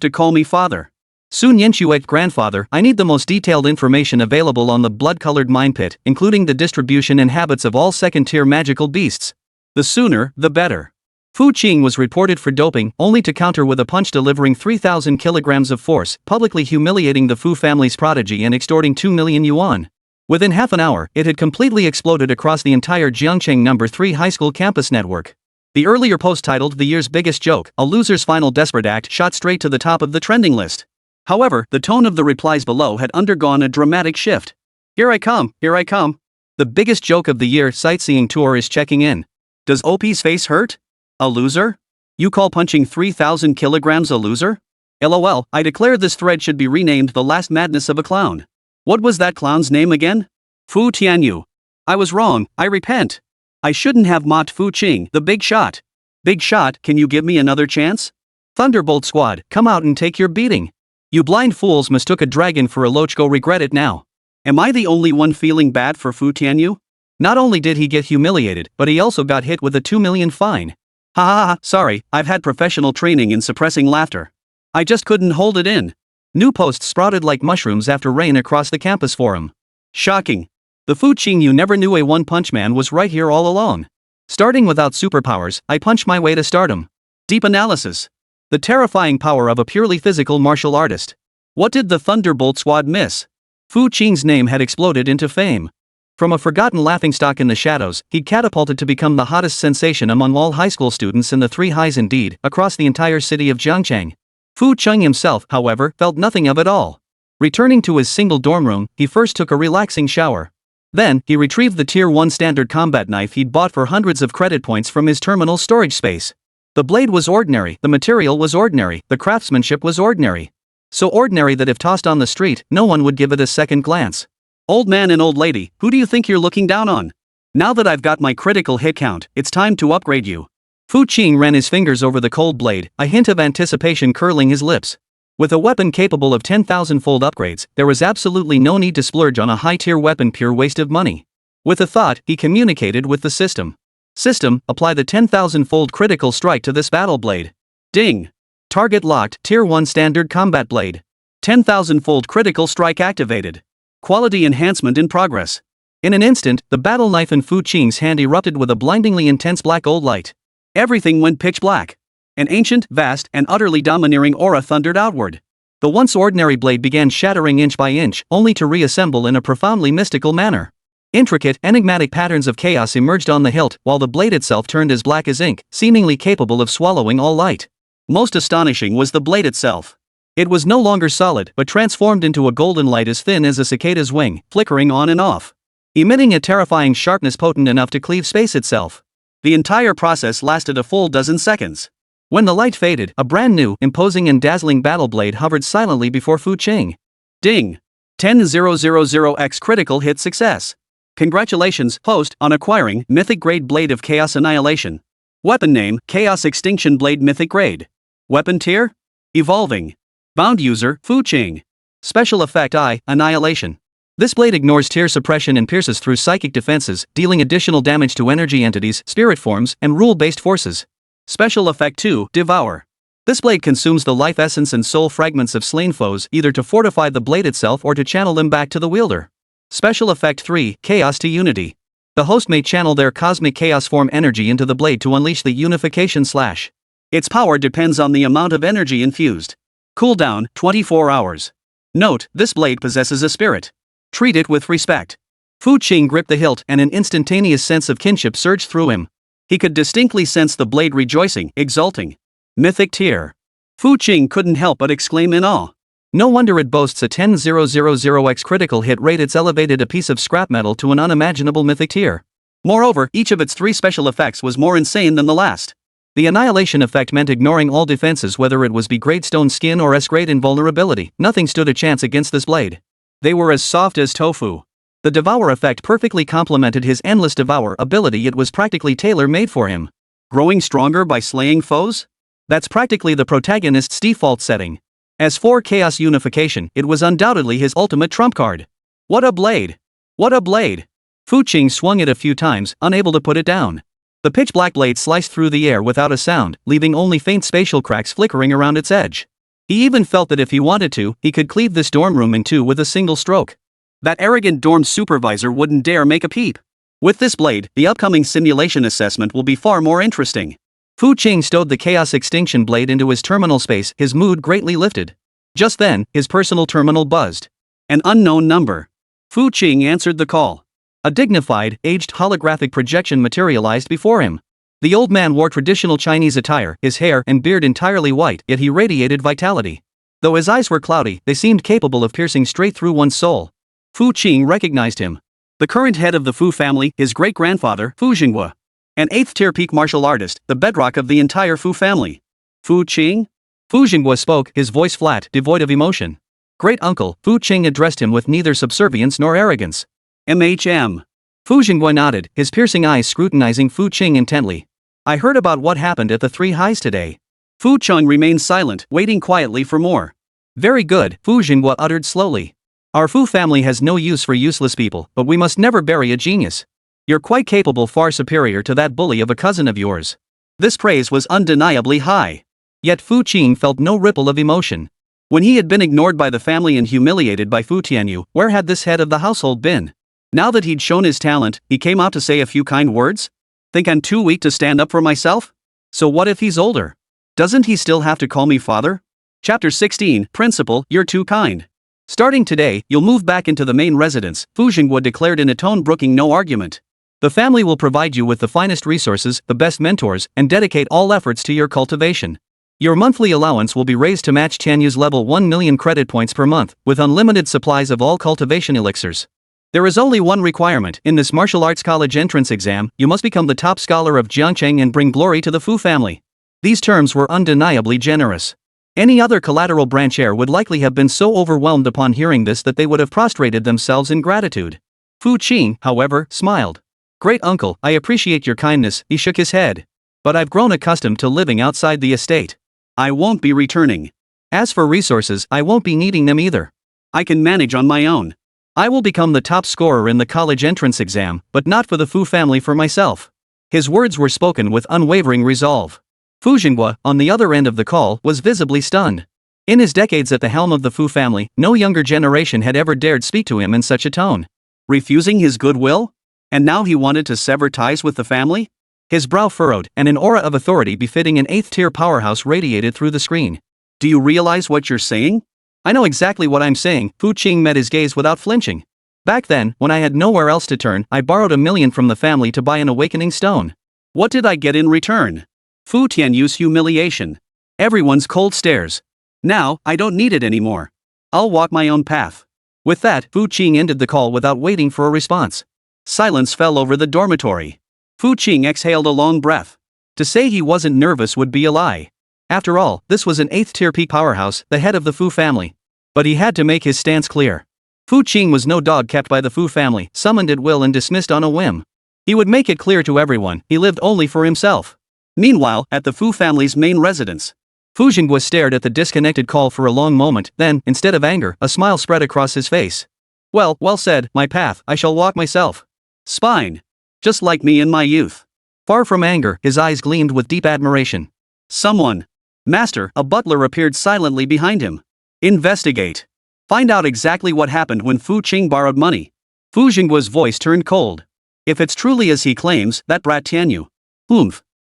to call me father. Sun Yanxue grandfather, I need the most detailed information available on the blood-colored mine pit, including the distribution and habits of all second-tier magical beasts. The sooner, the better. Fu Qing was reported for doping, only to counter with a punch delivering 3,000 kilograms of force, publicly humiliating the Fu family's prodigy and extorting 2 million yuan. Within half an hour, it had completely exploded across the entire Jiangcheng No. 3 high school campus network. The earlier post titled The Year's Biggest Joke, a loser's final desperate act shot straight to the top of the trending list. However, the tone of the replies below had undergone a dramatic shift. Here I come, here I come. The biggest joke of the year sightseeing tour is checking in. Does OP's face hurt? A loser? You call punching 3,000 kilograms a loser? LOL, I declare this thread should be renamed The Last Madness of a Clown. What was that clown's name again? Fu Tianyu. I was wrong, I repent. I shouldn't have mocked Fu Qing, the big shot. Big shot, can you give me another chance? Thunderbolt Squad, come out and take your beating. You blind fools mistook a dragon for a loach, go regret it now. Am I the only one feeling bad for Fu Tianyu? Not only did he get humiliated, but he also got hit with a 2 million fine. Ha ha ha, sorry, I've had professional training in suppressing laughter. I just couldn't hold it in. New posts sprouted like mushrooms after rain across the campus forum. Shocking. The Fu Qing you never knew, a one-punch man, was right here all along. Starting without superpowers, I punched my way to stardom. Deep analysis. The terrifying power of a purely physical martial artist. What did the Thunderbolt Squad miss? Fu Qing's name had exploded into fame. From a forgotten laughingstock in the shadows, he'd catapulted to become the hottest sensation among all high school students in the Three Highs, indeed, across the entire city of Jiangcheng. Fu Qing himself, however, felt nothing of it all. Returning to his single dorm room, he first took a relaxing shower. Then, he retrieved the Tier 1 standard combat knife he'd bought for hundreds of credit points from his terminal storage space. The blade was ordinary, the material was ordinary, the craftsmanship was ordinary. So ordinary that if tossed on the street, no one would give it a second glance. Old man and old lady, who do you think you're looking down on? Now that I've got my critical hit count, it's time to upgrade you. Fu Qing ran his fingers over the cold blade, a hint of anticipation curling his lips. With a weapon capable of 10,000-fold upgrades, there was absolutely no need to splurge on a high-tier weapon, pure waste of money. With a thought, he communicated with the system. System, apply the 10,000-fold critical strike to this battle blade. Ding! Target locked, Tier 1 standard combat blade. 10,000-fold critical strike activated. Quality enhancement in progress. In an instant, the battle knife in Fu Qing's hand erupted with a blindingly intense black gold light. Everything went pitch black. An ancient, vast, and utterly domineering aura thundered outward. The once ordinary blade began shattering inch by inch, only to reassemble in a profoundly mystical manner. Intricate, enigmatic patterns of chaos emerged on the hilt, while the blade itself turned as black as ink, seemingly capable of swallowing all light. Most astonishing was the blade itself. It was no longer solid, but transformed into a golden light as thin as a cicada's wing, flickering on and off, emitting a terrifying sharpness potent enough to cleave space itself. The entire process lasted a full dozen seconds. When the light faded, a brand new, imposing and dazzling battle blade hovered silently before Fu Qing. Ding! 10,000x critical hit success. Congratulations, host, on acquiring Mythic Grade Blade of Chaos Annihilation. Weapon name, Chaos Extinction Blade Mythic Grade. Weapon tier? Evolving. Bound user, Fu Qing. Special effect I, Annihilation. This blade ignores tier suppression and pierces through psychic defenses, dealing additional damage to energy entities, spirit forms, and rule-based forces. Special effect 2, Devour. This blade consumes the life essence and soul fragments of slain foes, either to fortify the blade itself or to channel them back to the wielder. Special effect 3, Chaos to Unity. The host may channel their cosmic chaos form energy into the blade to unleash the unification slash. Its power depends on the amount of energy infused. Cooldown, 24 hours. Note, this blade possesses a spirit. Treat it with respect. Fu Qing gripped the hilt and an instantaneous sense of kinship surged through him. He could distinctly sense the blade rejoicing, exulting. Mythic tier. Fu Qing couldn't help but exclaim in awe. No wonder it boasts a 10,000x critical hit rate. It's elevated a piece of scrap metal to an unimaginable mythic tier. Moreover, each of its 3 special effects was more insane than the last. The annihilation effect meant ignoring all defenses, whether it was B-grade stone skin or S-grade invulnerability. Nothing stood a chance against this blade. They were as soft as tofu. The Devour effect perfectly complemented his endless Devour ability. It was practically tailor-made for him. Growing stronger by slaying foes? That's practically the protagonist's default setting. As for Chaos Unification, it was undoubtedly his ultimate trump card. What a blade! What a blade! Fu Qing swung it a few times, unable to put it down. The pitch-black blade sliced through the air without a sound, leaving only faint spatial cracks flickering around its edge. He even felt that if he wanted to, he could cleave this dorm room in two with a single stroke. That arrogant dorm supervisor wouldn't dare make a peep. With this blade, the upcoming simulation assessment will be far more interesting. Fu Qing stowed the Chaos Extinction Blade into his terminal space, his mood greatly lifted. Just then, his personal terminal buzzed. An unknown number. Fu Qing answered the call. A dignified, aged holographic projection materialized before him. The old man wore traditional Chinese attire, his hair and beard entirely white, yet he radiated vitality. Though his eyes were cloudy, they seemed capable of piercing straight through one's soul. Fu Qing recognized him. The current head of the Fu family, his great-grandfather, Fu Jinghua. An 8th-tier peak martial artist, the bedrock of the entire Fu family. Fu Qing? Fu Jinghua spoke, his voice flat, devoid of emotion. Great uncle, Fu Qing addressed him with neither subservience nor arrogance. MHM. Fu Jinghua nodded, his piercing eyes scrutinizing Fu Qing intently. I heard about what happened at the three highs today. Fu Qing remained silent, waiting quietly for more. Very good, Fu Jinghua uttered slowly. Our Fu family has no use for useless people, but we must never bury a genius. You're quite capable, far superior to that bully of a cousin of yours. This praise was undeniably high. Yet Fu Qing felt no ripple of emotion. When he had been ignored by the family and humiliated by Fu Tianyu, where had this head of the household been? Now that he'd shown his talent, he came out to say a few kind words? Think I'm too weak to stand up for myself? So what if he's older? Doesn't he still have to call me father? Chapter 16, Principal, you're too kind. Starting today, you'll move back into the main residence, Fu Jinghua declared in a tone brooking no argument. The family will provide you with the finest resources, the best mentors, and dedicate all efforts to your cultivation. Your monthly allowance will be raised to match Tianyu's level 1 million credit points per month, with unlimited supplies of all cultivation elixirs. There is only one requirement: in this martial arts college entrance exam, you must become the top scholar of Jiangcheng and bring glory to the Fu family. These terms were undeniably generous. Any other collateral branch heir would likely have been so overwhelmed upon hearing this that they would have prostrated themselves in gratitude. Fu Qing, however, smiled. Great uncle, I appreciate your kindness, he shook his head. But I've grown accustomed to living outside the estate. I won't be returning. As for resources, I won't be needing them either. I can manage on my own. I will become the top scorer in the college entrance exam, but not for the Fu family, for myself. His words were spoken with unwavering resolve. Fu Jinghua, on the other end of the call, was visibly stunned. In his decades at the helm of the Fu family, no younger generation had ever dared speak to him in such a tone. Refusing his goodwill? And now he wanted to sever ties with the family? His brow furrowed, and an aura of authority befitting an 8th-tier powerhouse radiated through the screen. Do you realize what you're saying? I know exactly what I'm saying, Fu Qing met his gaze without flinching. Back then, when I had nowhere else to turn, I borrowed $1 million from the family to buy an awakening stone. What did I get in return? Fu Tianyu's humiliation. Everyone's cold stares. Now, I don't need it anymore. I'll walk my own path. With that, Fu Qing ended the call without waiting for a response. Silence fell over the dormitory. Fu Qing exhaled a long breath. To say he wasn't nervous would be a lie. After all, this was an 8th-tier peak powerhouse, the head of the Fu family. But he had to make his stance clear. Fu Qing was no dog kept by the Fu family, summoned at will and dismissed on a whim. He would make it clear to everyone, he lived only for himself. Meanwhile, at the Fu family's main residence, Fu Jinghua stared at the disconnected call for a long moment, then, instead of anger, a smile spread across his face. Well said, my path, I shall walk myself. Spine. Just like me in my youth. Far from anger, his eyes gleamed with deep admiration. Someone. Master, a butler appeared silently behind him. Investigate. Find out exactly what happened when Fu Qing borrowed money. Fu Jinghua's voice turned cold. If it's truly as he claims, that brat Tianyu.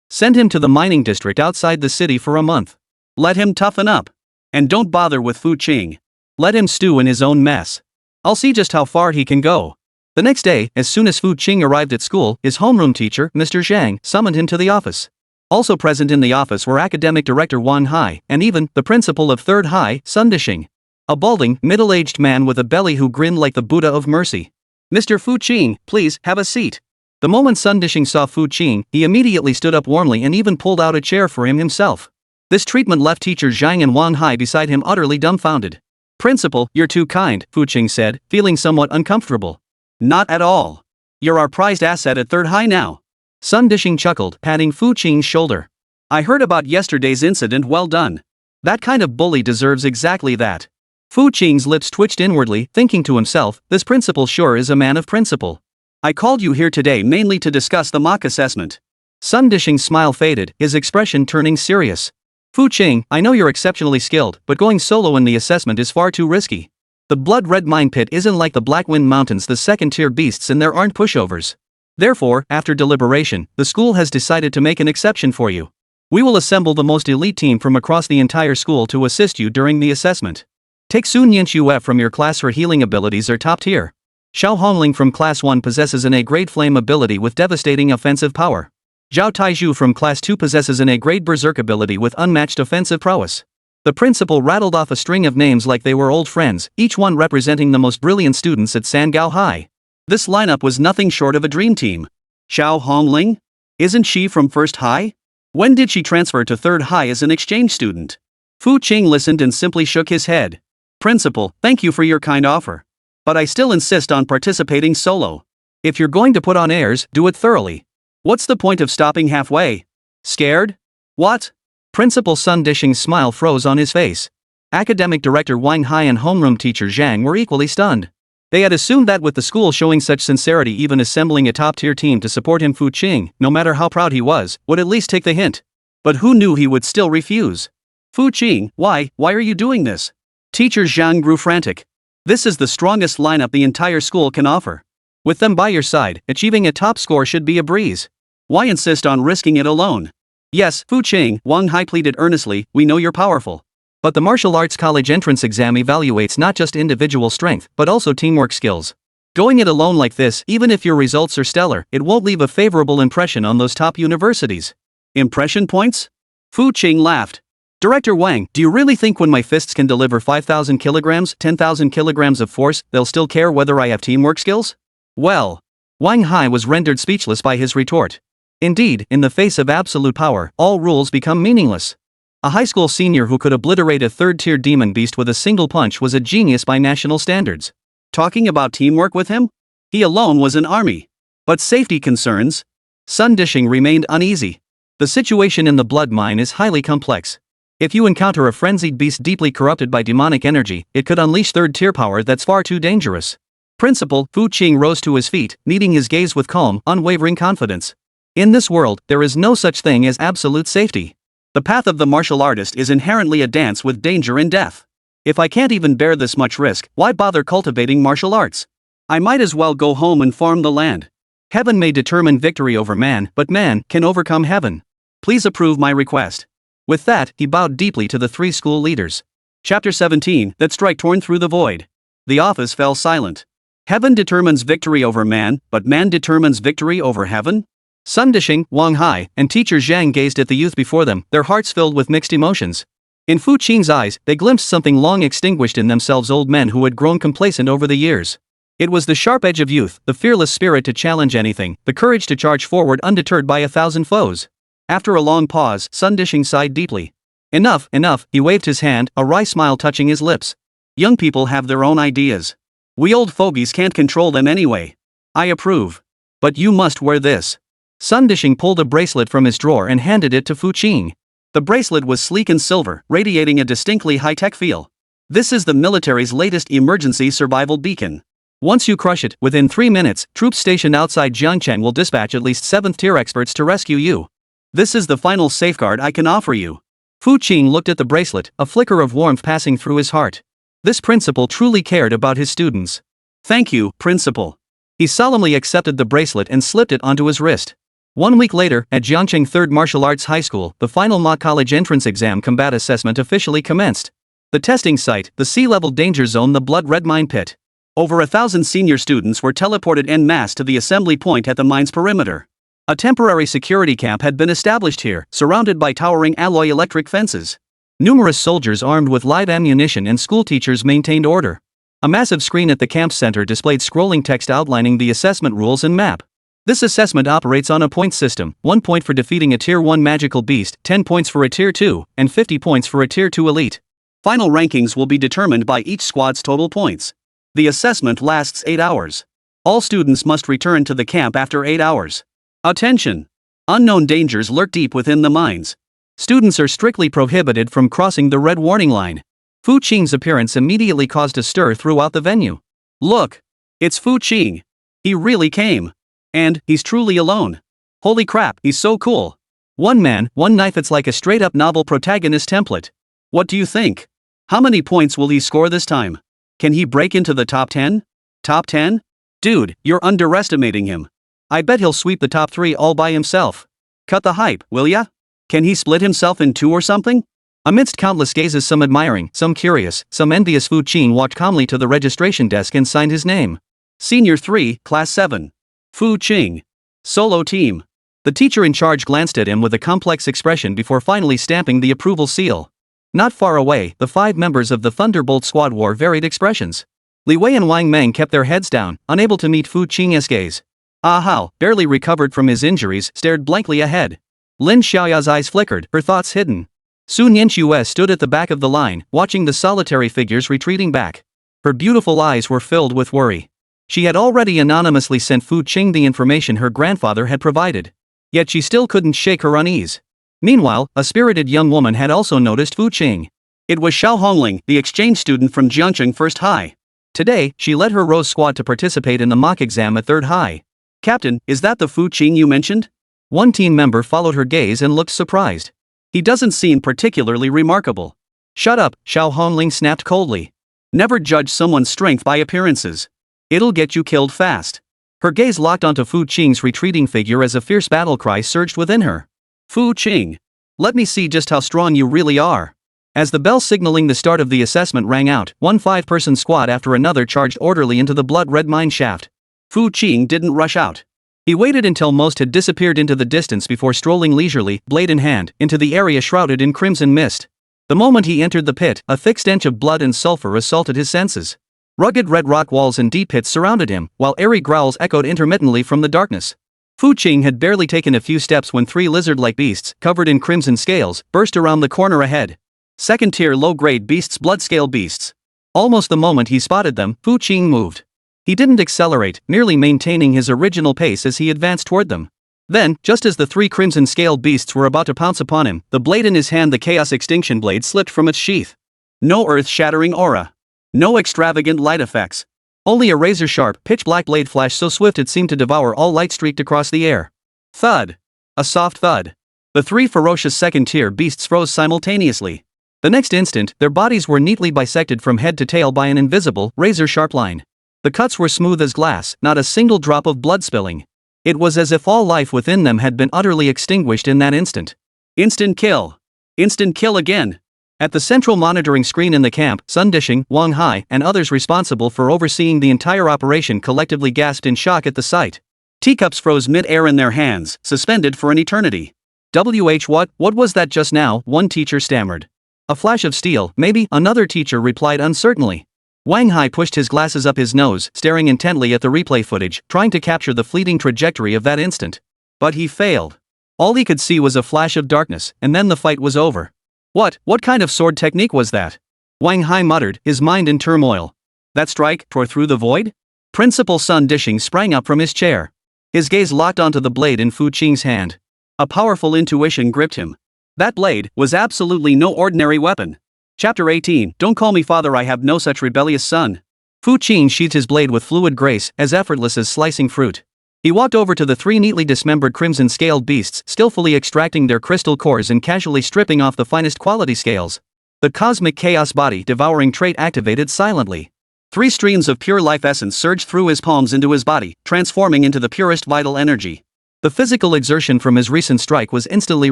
Send him to the mining district outside the city for a month. Let him toughen up. And don't bother with Fu Qing. Let him stew in his own mess. I'll see just how far he can go. The next day, as soon as Fu Qing arrived at school, his homeroom teacher, Mr. Zhang, summoned him to the office. Also present in the office were Academic Director Wan Hai, and even the principal of 3rd High, Sun Dishing. A balding, middle-aged man with a belly who grinned like the Buddha of mercy. Mr. Fu Qing, please, have a seat. The moment Sun Dishing saw Fu Qing, he immediately stood up warmly and even pulled out a chair for him himself. This treatment left teacher Zhang and Wan Hai beside him utterly dumbfounded. Principal, you're too kind, Fu Qing said, feeling somewhat uncomfortable. Not at all. You're our prized asset at 3rd High now. Sun Dishing chuckled, patting Fu Qing's shoulder. I heard about yesterday's incident, well done. That kind of bully deserves exactly that. Fu Qing's lips twitched inwardly, thinking to himself, this principal sure is a man of principle. I called you here today mainly to discuss the mock assessment. Sun Dishing's smile faded, his expression turning serious. Fu Qing, I know you're exceptionally skilled, but going solo in the assessment is far too risky. The blood-red mine pit isn't like the Black Wind Mountains, the 2nd-tier beasts, and there aren't pushovers. Therefore, after deliberation, the school has decided to make an exception for you. We will assemble the most elite team from across the entire school to assist you during the assessment. Take Sun Yinxue from your class, her healing abilities are top tier. Xiao Hongling from Class 1 possesses an A-grade flame ability with devastating offensive power. Zhao Taizhu from Class 2 possesses an A-grade berserk ability with unmatched offensive prowess. The principal rattled off a string of names like they were old friends, each one representing the most brilliant students at Sangao High. This lineup was nothing short of a dream team. Xiao Hongling? Isn't she from 1st High? When did she transfer to 3rd High as an exchange student? Fu Qing listened and simply shook his head. Principal, thank you for your kind offer. But I still insist on participating solo. If you're going to put on airs, do it thoroughly. What's the point of stopping halfway? Scared? What? Principal Sun Dishing's smile froze on his face. Academic Director Wang Hai and homeroom teacher Zhang were equally stunned. They had assumed that with the school showing such sincerity, even assembling a top-tier team to support him, Fu Qing, no matter how proud he was, would at least take the hint. But who knew he would still refuse? Fu Qing, why are you doing this? Teacher Zhang grew frantic. This is the strongest lineup the entire school can offer. With them by your side, achieving a top score should be a breeze. Why insist on risking it alone? Yes, Fu Qing, Wang Hai pleaded earnestly, we know you're powerful. But the martial arts college entrance exam evaluates not just individual strength, but also teamwork skills. Going it alone like this, even if your results are stellar, it won't leave a favorable impression on those top universities. Impression points? Fu Qing laughed. Director Wang, do you really think when my fists can deliver 5,000 kilograms, 10,000 kilograms of force, they'll still care whether I have teamwork skills? Well, Wang Hai was rendered speechless by his retort. Indeed, in the face of absolute power, all rules become meaningless. A high school senior who could obliterate a third-tier demon beast with a single punch was a genius by national standards. Talking about teamwork with him? He alone was an army. But safety concerns? Sun Dishing remained uneasy. The situation in the blood mine is highly complex. If you encounter a frenzied beast deeply corrupted by demonic energy, it could unleash third-tier power that's far too dangerous. Principal Fu Qing rose to his feet, meeting his gaze with calm, unwavering confidence. In this world, there is no such thing as absolute safety. The path of the martial artist is inherently a dance with danger and death. If I can't even bear this much risk, why bother cultivating martial arts? I might as well go home and farm the land. Heaven may determine victory over man, but man can overcome heaven. Please approve my request. With that, he bowed deeply to the three school leaders. Chapter 17, That Strike Torn Through the Void. The office fell silent. Heaven determines victory over man, but man determines victory over heaven? Sun Dishing, Wang Hai, and teacher Zhang gazed at the youth before them, their hearts filled with mixed emotions. In Fu Qing's eyes, they glimpsed something long extinguished in themselves, old men who had grown complacent over the years. It was the sharp edge of youth, the fearless spirit to challenge anything, the courage to charge forward undeterred by 1,000 foes. After a long pause, Sun Dishing sighed deeply. Enough, he waved his hand, a wry smile touching his lips. Young people have their own ideas. We old fogies can't control them anyway. I approve. But you must wear this. Sun Dishing pulled a bracelet from his drawer and handed it to Fu Qing. The bracelet was sleek and silver, radiating a distinctly high-tech feel. This is the military's latest emergency survival beacon. Once you crush it, within 3 minutes, troops stationed outside Jiangchen will dispatch at least 7th-tier experts to rescue you. This is the final safeguard I can offer you. Fu Qing looked at the bracelet, a flicker of warmth passing through his heart. This principal truly cared about his students. Thank you, principal. He solemnly accepted the bracelet and slipped it onto his wrist. 1 week later, at Jiangcheng 3rd Martial Arts High School, the final mock college entrance exam combat assessment officially commenced. The testing site, the sea-level danger zone, the blood-red mine pit. Over 1,000 senior students were teleported en masse to the assembly point at the mine's perimeter. A temporary security camp had been established here, surrounded by towering alloy electric fences. Numerous soldiers armed with live ammunition and schoolteachers maintained order. A massive screen at the camp center displayed scrolling text outlining the assessment rules and map. This assessment operates on a point system, 1 point for defeating a Tier 1 magical beast, 10 points for a Tier 2, and 50 points for a Tier 2 elite. Final rankings will be determined by each squad's total points. The assessment lasts 8 hours. All students must return to the camp after 8 hours. Attention! Unknown dangers lurk deep within the mines. Students are strictly prohibited from crossing the red warning line. Fu Qing's appearance immediately caused a stir throughout the venue. Look! It's Fu Qing. He really came. And, he's truly alone. Holy crap, he's so cool. One man, one knife, it's like a straight-up novel protagonist template. What do you think? How many points will he score this time? Can he break into the top 10? Top 10? Dude, you're underestimating him. I bet he'll sweep the top 3 all by himself. Cut the hype, will ya? Can he split himself in 2 or something? Amidst countless gazes, some admiring, some curious, some envious, Fu Qing walked calmly to the registration desk and signed his name. Senior 3, Class 7. Fu Qing. Solo team. The teacher in charge glanced at him with a complex expression before finally stamping the approval seal. Not far away, the 5 members of the Thunderbolt squad wore varied expressions. Li Wei and Wang Meng kept their heads down, unable to meet Fu Qing's gaze. Ah Hao, barely recovered from his injuries, stared blankly ahead. Lin Xiaoya's eyes flickered, her thoughts hidden. Su Nianxue stood at the back of the line, watching the solitary figures retreating back. Her beautiful eyes were filled with worry. She had already anonymously sent Fu Qing the information her grandfather had provided. Yet she still couldn't shake her unease. Meanwhile, a spirited young woman had also noticed Fu Qing. It was Xiao Hongling, the exchange student from Jiangcheng First High. Today, she led her Rose Squad to participate in the mock exam at Third High. "Captain, is that the Fu Qing you mentioned?" One team member followed her gaze and looked surprised. "He doesn't seem particularly remarkable." "Shut up," Xiao Hongling snapped coldly. "Never judge someone's strength by appearances. It'll get you killed fast." Her gaze locked onto Fu Qing's retreating figure as a fierce battle cry surged within her. "Fu Qing, let me see just how strong you really are." As the bell signaling the start of the assessment rang out, one 5-person squad after another charged orderly into the blood-red mine shaft. Fu Qing didn't rush out. He waited until most had disappeared into the distance before strolling leisurely, blade in hand, into the area shrouded in crimson mist. The moment he entered the pit, a thick stench of blood and sulfur assaulted his senses. Rugged red rock walls and deep pits surrounded him, while eerie growls echoed intermittently from the darkness. Fu Qing had barely taken a few steps when 3 lizard-like beasts, covered in crimson scales, burst around the corner ahead. Second-tier low-grade beasts, blood-scale beasts. Almost the moment he spotted them, Fu Qing moved. He didn't accelerate, merely maintaining his original pace as he advanced toward them. Then, just as the 3 crimson-scaled beasts were about to pounce upon him, the blade in his hand, the Chaos Extinction Blade, slipped from its sheath. No earth-shattering aura. No extravagant light effects. Only a razor-sharp, pitch-black blade flash so swift it seemed to devour all light streaked across the air. Thud. A soft thud. The 3 ferocious second-tier beasts froze simultaneously. The next instant, their bodies were neatly bisected from head to tail by an invisible, razor-sharp line. The cuts were smooth as glass, not a single drop of blood spilling. It was as if all life within them had been utterly extinguished in that instant. Instant kill. Instant kill again. At the central monitoring screen in the camp, Sun Dishing, Wang Hai, and others responsible for overseeing the entire operation collectively gasped in shock at the sight. Teacups froze mid-air in their hands, suspended for an eternity. What was that just now? One teacher stammered. A flash of steel, maybe, another teacher replied uncertainly. Wang Hai pushed his glasses up his nose, staring intently at the replay footage, trying to capture the fleeting trajectory of that instant. But he failed. All he could see was a flash of darkness, and then the fight was over. What kind of sword technique was that? Wang Hai muttered, his mind in turmoil. That strike tore through the void? Principal Sun Dishing sprang up from his chair. His gaze locked onto the blade in Fu Qing's hand. A powerful intuition gripped him. That blade was absolutely no ordinary weapon. Chapter 18, Don't Call Me Father, I Have No Such Rebellious Son. Fu Qing sheathed his blade with fluid grace, as effortless as slicing fruit. He walked over to the 3 neatly dismembered crimson-scaled beasts, skillfully extracting their crystal cores and casually stripping off the finest quality scales. The cosmic chaos body devouring trait activated silently. 3 streams of pure life essence surged through his palms into his body, transforming into the purest vital energy. The physical exertion from his recent strike was instantly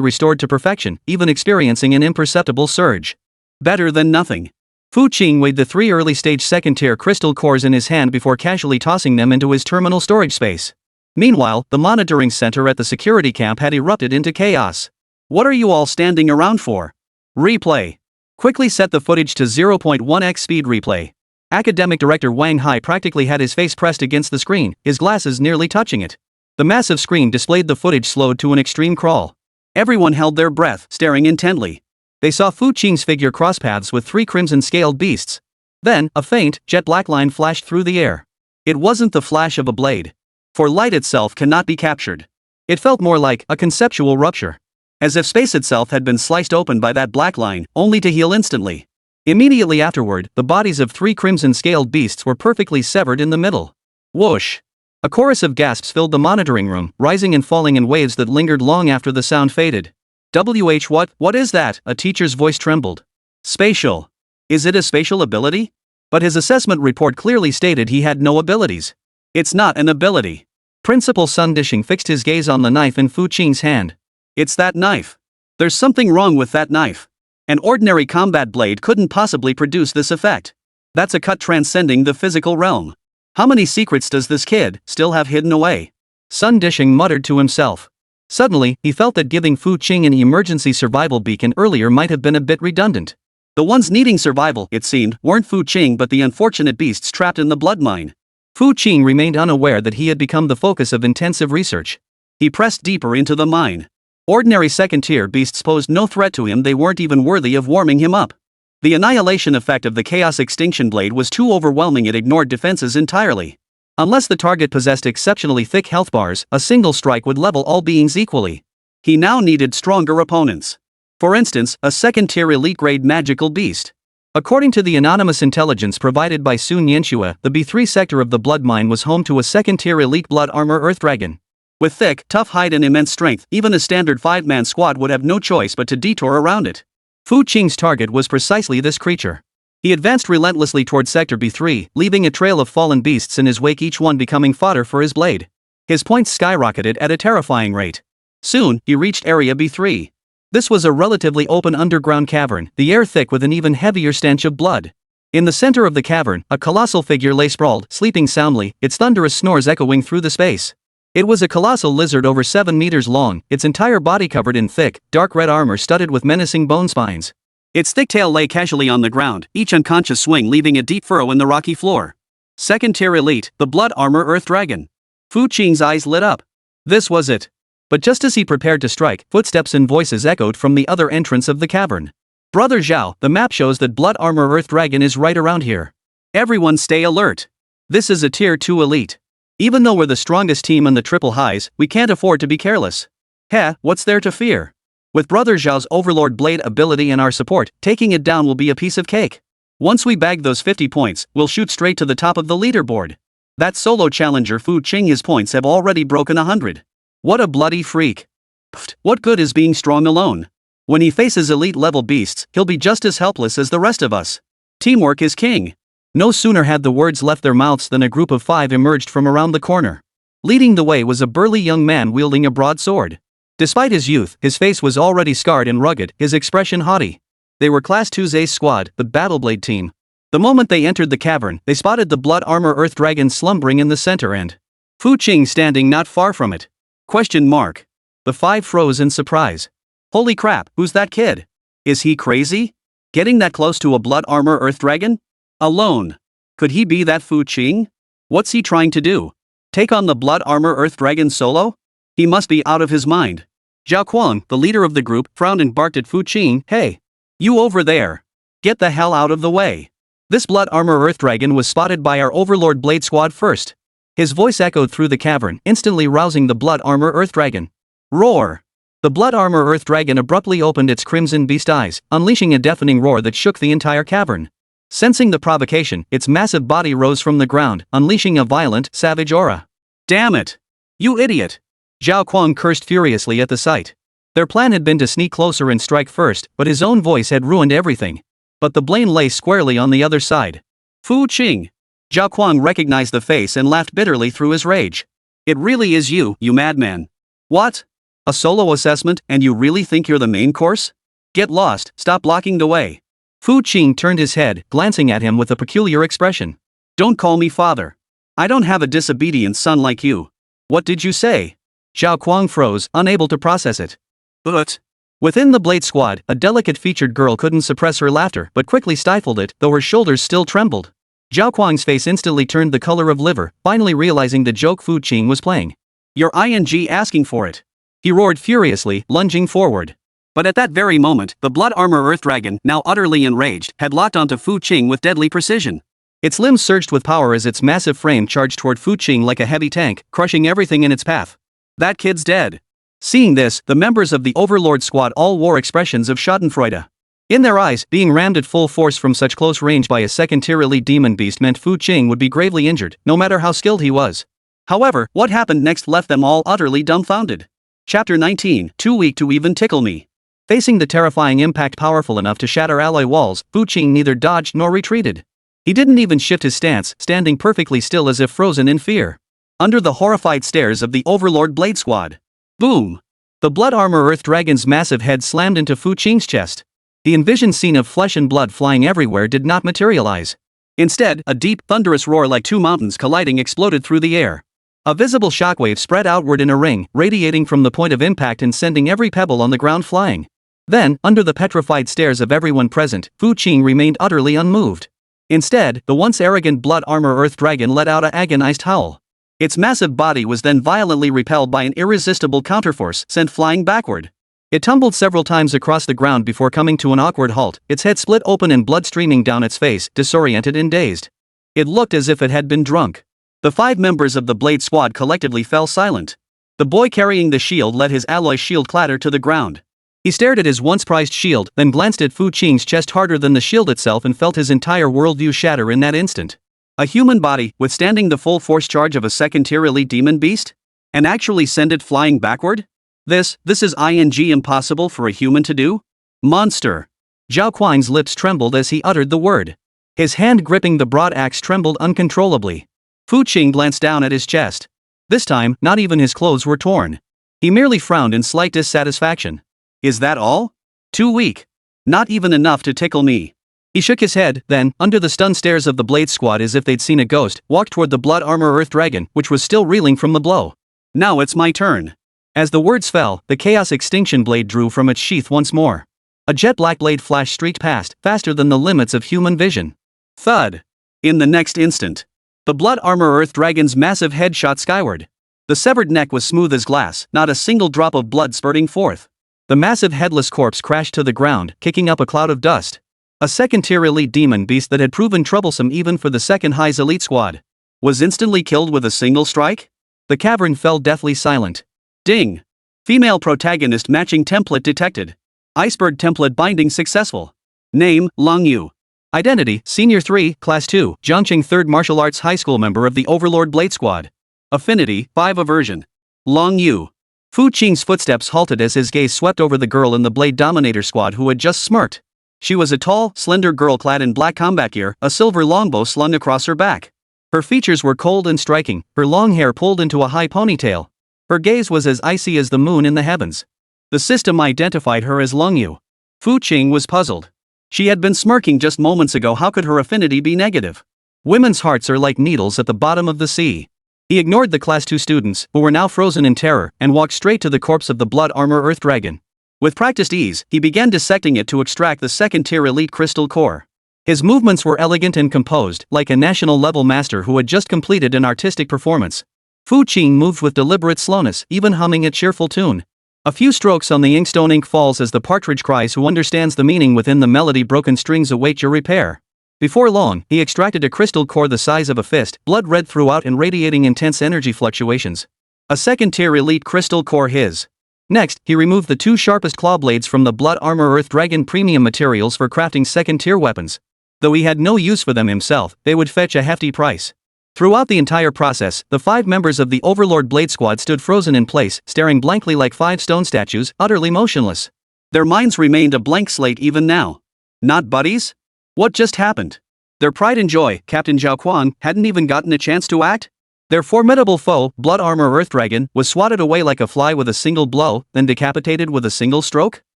restored to perfection, even experiencing an imperceptible surge. Better than nothing. Fu Qing weighed the 3 early-stage second-tier crystal cores in his hand before casually tossing them into his terminal storage space. Meanwhile, the monitoring center at the security camp had erupted into chaos. What are you all standing around for? Replay. Quickly set the footage to 0.1x speed replay. Academic Director Wang Hai practically had his face pressed against the screen, his glasses nearly touching it. The massive screen displayed the footage slowed to an extreme crawl. Everyone held their breath, staring intently. They saw Fu Qing's figure cross paths with 3 crimson-scaled beasts. Then, a faint, jet-black line flashed through the air. It wasn't the flash of a blade. For light itself cannot be captured. It felt more like a conceptual rupture. As if space itself had been sliced open by that black line, only to heal instantly. Immediately afterward, the bodies of 3 crimson-scaled beasts were perfectly severed in the middle. Whoosh! A chorus of gasps filled the monitoring room, rising and falling in waves that lingered long after the sound faded. What is that? A teacher's voice trembled. Spatial. Is it a spatial ability? But his assessment report clearly stated he had no abilities. It's not an ability. Principal Sun Dishing fixed his gaze on the knife in Fu Qing's hand. It's that knife. There's something wrong with that knife. An ordinary combat blade couldn't possibly produce this effect. That's a cut transcending the physical realm. How many secrets does this kid still have hidden away? Sun Dishing muttered to himself. Suddenly, he felt that giving Fu Qing an emergency survival beacon earlier might have been a bit redundant. The ones needing survival, it seemed, weren't Fu Qing but the unfortunate beasts trapped in the blood mine. Fu Qing remained unaware that he had become the focus of intensive research. He pressed deeper into the mine. Ordinary second-tier beasts posed no threat to him, they weren't even worthy of warming him up. The annihilation effect of the Chaos Extinction Blade was too overwhelming, it ignored defenses entirely. Unless the target possessed exceptionally thick health bars, a single strike would level all beings equally. He now needed stronger opponents. For instance, a second-tier elite-grade magical beast. According to the anonymous intelligence provided by Sun Yanxue, the B3 sector of the Blood Mine was home to a second-tier elite blood armor Earth Dragon. With thick, tough hide and immense strength, even a standard 5-man squad would have no choice but to detour around it. Fu Qing's target was precisely this creature. He advanced relentlessly toward Sector B3, leaving a trail of fallen beasts in his wake, each one becoming fodder for his blade. His points skyrocketed at a terrifying rate. Soon, he reached Area B3. This was a relatively open underground cavern, the air thick with an even heavier stench of blood. In the center of the cavern, a colossal figure lay sprawled, sleeping soundly, its thunderous snores echoing through the space. It was a colossal lizard over 7 meters long, its entire body covered in thick, dark red armor studded with menacing bone spines. Its thick tail lay casually on the ground, each unconscious swing leaving a deep furrow in the rocky floor. Second-tier elite, the blood armor Earth Dragon. Fu Qing's eyes lit up. This was it. But just as he prepared to strike, footsteps and voices echoed from the other entrance of the cavern. Brother Zhao, the map shows that blood armor Earth Dragon is right around here. Everyone stay alert. This is a tier 2 elite. Even though we're the strongest team in the triple highs, we can't afford to be careless. Heh, what's there to fear? With Brother Zhao's Overlord Blade ability and our support, taking it down will be a piece of cake. Once we bag those 50 points, we'll shoot straight to the top of the leaderboard. That solo challenger Fu Qing, his points have already broken 100. What a bloody freak. Pfft, what good is being strong alone? When he faces elite-level beasts, he'll be just as helpless as the rest of us. Teamwork is king. No sooner had the words left their mouths than a group of 5 emerged from around the corner. Leading the way was a burly young man wielding a broadsword. Despite his youth, his face was already scarred and rugged, his expression haughty. They were Class 2's Ace Squad, the Battleblade team. The moment they entered the cavern, they spotted the blood armor Earth Dragon slumbering in the center and Fu Qing standing not far from it. Question mark. The 5 froze in surprise. Holy crap, who's that kid? Is he crazy? Getting that close to a blood armor Earth Dragon? Alone. Could he be that Fu Qing? What's he trying to do? Take on the blood armor Earth Dragon solo? He must be out of his mind. Zhao Kuang, the leader of the group, frowned and barked at Fu Qing. Hey! You over there! Get the hell out of the way! This blood armor Earth Dragon was spotted by our Overlord Blade Squad first. His voice echoed through the cavern, instantly rousing the blood armor Earth Dragon. Roar! The blood armor Earth Dragon abruptly opened its crimson beast eyes, unleashing a deafening roar that shook the entire cavern. Sensing the provocation, its massive body rose from the ground, unleashing a violent, savage aura. Damn it! You idiot! Zhao Kuang cursed furiously at the sight. Their plan had been to sneak closer and strike first, but his own voice had ruined everything. But the blame lay squarely on the other side. Fu Qing! Zhao Kuang recognized the face and laughed bitterly through his rage. It really is you, you madman. What? A solo assessment, and you really think you're the main course? Get lost, stop blocking the way. Fu Qing turned his head, glancing at him with a peculiar expression. Don't call me father. I don't have a disobedient son like you. What did you say? Zhao Kuang froze, unable to process it. But within the Blade Squad, a delicate-featured girl couldn't suppress her laughter but quickly stifled it, though her shoulders still trembled. Zhao Kuang's face instantly turned the color of liver, finally realizing the joke Fu Qing was playing. You're ing asking for it. He roared furiously, lunging forward. But at that very moment, the blood armor Earth Dragon, now utterly enraged, had locked onto Fu Qing with deadly precision. Its limbs surged with power as its massive frame charged toward Fu Qing like a heavy tank, crushing everything in its path. That kid's dead. Seeing this, the members of the Overlord Squad all wore expressions of schadenfreude. In their eyes, being rammed at full force from such close range by a second-tier elite demon beast meant Fu Qing would be gravely injured, no matter how skilled he was. However, what happened next left them all utterly dumbfounded. Chapter 19, Too weak to even tickle me. Facing the terrifying impact powerful enough to shatter alloy walls, Fu Qing neither dodged nor retreated. He didn't even shift his stance, standing perfectly still as if frozen in fear. Under the horrified stares of the Overlord Blade Squad. Boom! The blood armor Earth Dragon's massive head slammed into Fu Qing's chest. The envisioned scene of flesh and blood flying everywhere did not materialize. Instead, a deep, thunderous roar like 2 mountains colliding exploded through the air. A visible shockwave spread outward in a ring, radiating from the point of impact and sending every pebble on the ground flying. Then, under the petrified stares of everyone present, Fu Qing remained utterly unmoved. Instead, the once arrogant blood armor Earth Dragon let out an agonized howl. Its massive body was then violently repelled by an irresistible counterforce, sent flying backward. It tumbled several times across the ground before coming to an awkward halt, its head split open and blood streaming down its face, disoriented and dazed. It looked as if it had been drunk. The 5 members of the Blade Squad collectively fell silent. The boy carrying the shield let his alloy shield clatter to the ground. He stared at his once prized shield, then glanced at Fu Qing's chest harder than the shield itself and felt his entire worldview shatter in that instant. A human body, withstanding the full force charge of a second-tier elite demon beast? And actually send it flying backward? This is impossible for a human to do? Monster. Zhao Kuang's lips trembled as he uttered the word. His hand gripping the broad axe trembled uncontrollably. Fu Qing glanced down at his chest. This time, not even his clothes were torn. He merely frowned in slight dissatisfaction. Is that all? Too weak. Not even enough to tickle me. He shook his head, then, under the stunned stares of the Blade Squad as if they'd seen a ghost, walked toward the blood armor Earth Dragon, which was still reeling from the blow. Now it's my turn. As the words fell, the Chaos Extinction Blade drew from its sheath once more. A jet-black blade flash streaked past, faster than the limits of human vision. Thud. In the next instant, the blood armor Earth Dragon's massive head shot skyward. The severed neck was smooth as glass, not a single drop of blood spurting forth. The massive headless corpse crashed to the ground, kicking up a cloud of dust. A second-tier elite demon beast that had proven troublesome even for the second-highest elite squad was instantly killed with a single strike? The cavern fell deathly silent. Ding! Female protagonist matching template detected. Iceberg template binding successful. Name, Long Yu. Identity, Senior 3, Class 2, Zhangqing 3rd Martial Arts High School member of the Overlord Blade Squad. Affinity, 5 Aversion. Long Yu. Fu Qing's footsteps halted as his gaze swept over the girl in the Blade Dominator Squad who had just smirked. She was a tall, slender girl clad in black combat gear, a silver longbow slung across her back. Her features were cold and striking, her long hair pulled into a high ponytail. Her gaze was as icy as the moon in the heavens. The system identified her as Long Yu. Fu Qing was puzzled. She had been smirking just moments ago. How could her affinity be negative? Women's hearts are like needles at the bottom of the sea. He ignored the Class 2 students, who were now frozen in terror, and walked straight to the corpse of the blood armor Earth Dragon. With practiced ease, he began dissecting it to extract the second-tier elite crystal core. His movements were elegant and composed, like a national-level master who had just completed an artistic performance. Fu Qing moved with deliberate slowness, even humming a cheerful tune. A few strokes on the inkstone ink falls as the partridge cries who understands the meaning within the melody. Broken strings await your repair. Before long, he extracted a crystal core the size of a fist, blood red throughout and radiating intense energy fluctuations. A second-tier elite crystal core his. Next, he removed the 2 sharpest claw blades from the blood armor Earth Dragon premium materials for crafting second-tier weapons. Though he had no use for them himself, they would fetch a hefty price. Throughout the entire process, the 5 members of the Overlord Blade Squad stood frozen in place, staring blankly like 5 stone statues, utterly motionless. Their minds remained a blank slate even now. Not buddies? What just happened? Their pride and joy, Captain Zhao Kuang, hadn't even gotten a chance to act? Their formidable foe, Blood Armor Earth Dragon, was swatted away like a fly with a single blow, then decapitated with a single stroke?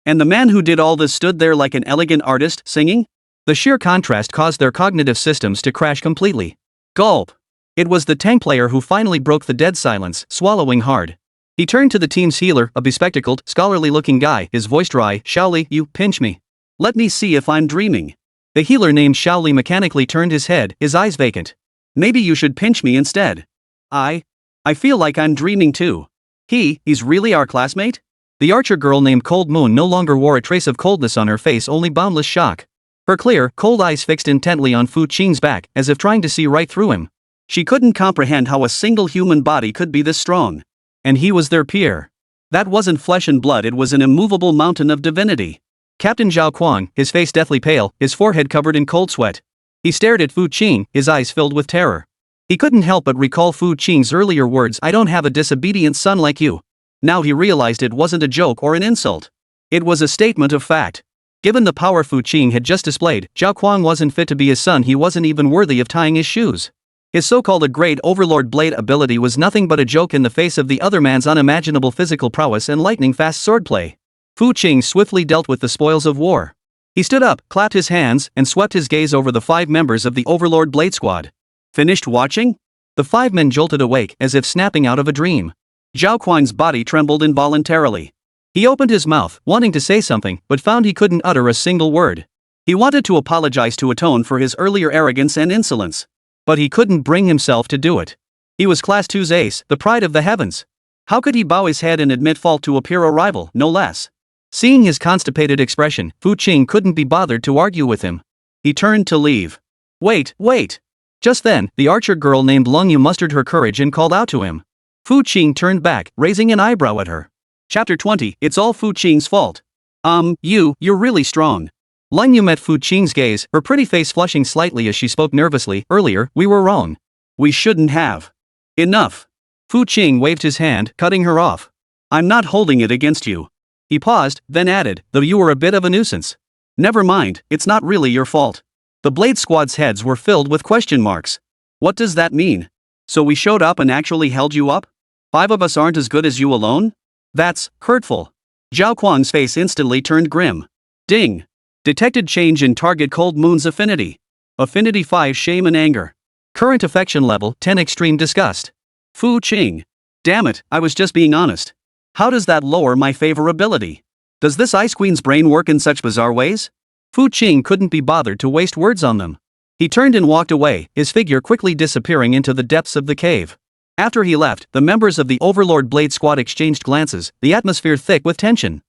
And the man who did all this stood there like an elegant artist, singing? The sheer contrast caused their cognitive systems to crash completely. Gulp. It was the tank player who finally broke the dead silence, swallowing hard. He turned to the team's healer, a bespectacled, scholarly-looking guy, his voice dry. Shaoli, you pinch me. Let me see if I'm dreaming. The healer named Shaoli mechanically turned his head, his eyes vacant. Maybe you should pinch me instead. I feel like I'm dreaming too. He's really our classmate? The archer girl named Cold Moon no longer wore a trace of coldness on her face, only boundless shock. Her clear, cold eyes fixed intently on Fu Qing's back, as if trying to see right through him. She couldn't comprehend how a single human body could be this strong. And he was their peer. That wasn't flesh and blood, it was an immovable mountain of divinity. Captain Zhao Kuang, his face deathly pale, his forehead covered in cold sweat. He stared at Fu Qing, his eyes filled with terror. He couldn't help but recall Fu Qing's earlier words, "I don't have a disobedient son like you." Now he realized it wasn't a joke or an insult. It was a statement of fact. Given the power Fu Qing had just displayed, Zhao Kuang wasn't fit to be his son. He wasn't even worthy of tying his shoes. His so-called a great Overlord Blade ability was nothing but a joke in the face of the other man's unimaginable physical prowess and lightning-fast swordplay. Fu Qing swiftly dealt with the spoils of war. He stood up, clapped his hands, and swept his gaze over the 5 members of the Overlord Blade Squad. Finished watching? The 5 men jolted awake, as if snapping out of a dream. Zhao Kuang's body trembled involuntarily. He opened his mouth, wanting to say something, but found he couldn't utter a single word. He wanted to apologize to atone for his earlier arrogance and insolence. But he couldn't bring himself to do it. He was Class 2's ace, the pride of the heavens. How could he bow his head and admit fault to a peer or rival, no less? Seeing his constipated expression, Fu Qing couldn't be bothered to argue with him. He turned to leave. Wait. Just then, the archer girl named Lung Yu mustered her courage and called out to him. Fu Qing turned back, raising an eyebrow at her. Chapter 20, It's all Fu Qing's fault. You're really strong. Lung Yu met Fu Qing's gaze, her pretty face flushing slightly as she spoke nervously. Earlier, we were wrong. We shouldn't have. Enough. Fu Qing waved his hand, cutting her off. I'm not holding it against you. He paused, then added, though you were a bit of a nuisance. Never mind, it's not really your fault. The Blade Squad's heads were filled with question marks. What does that mean? So we showed up and actually held you up? 5 of us aren't as good as you alone? That's hurtful. Zhao Kuang's face instantly turned grim. Ding. Detected change in target Cold Moon's affinity. Affinity 5 Shame and Anger. Current affection level 10 Extreme Disgust. Fu Qing. Damn it, I was just being honest. How does that lower my favorability? Does this Ice Queen's brain work in such bizarre ways? Fu Qing couldn't be bothered to waste words on them. He turned and walked away, his figure quickly disappearing into the depths of the cave. After he left, the members of the Overlord Blade Squad exchanged glances, the atmosphere thick with tension.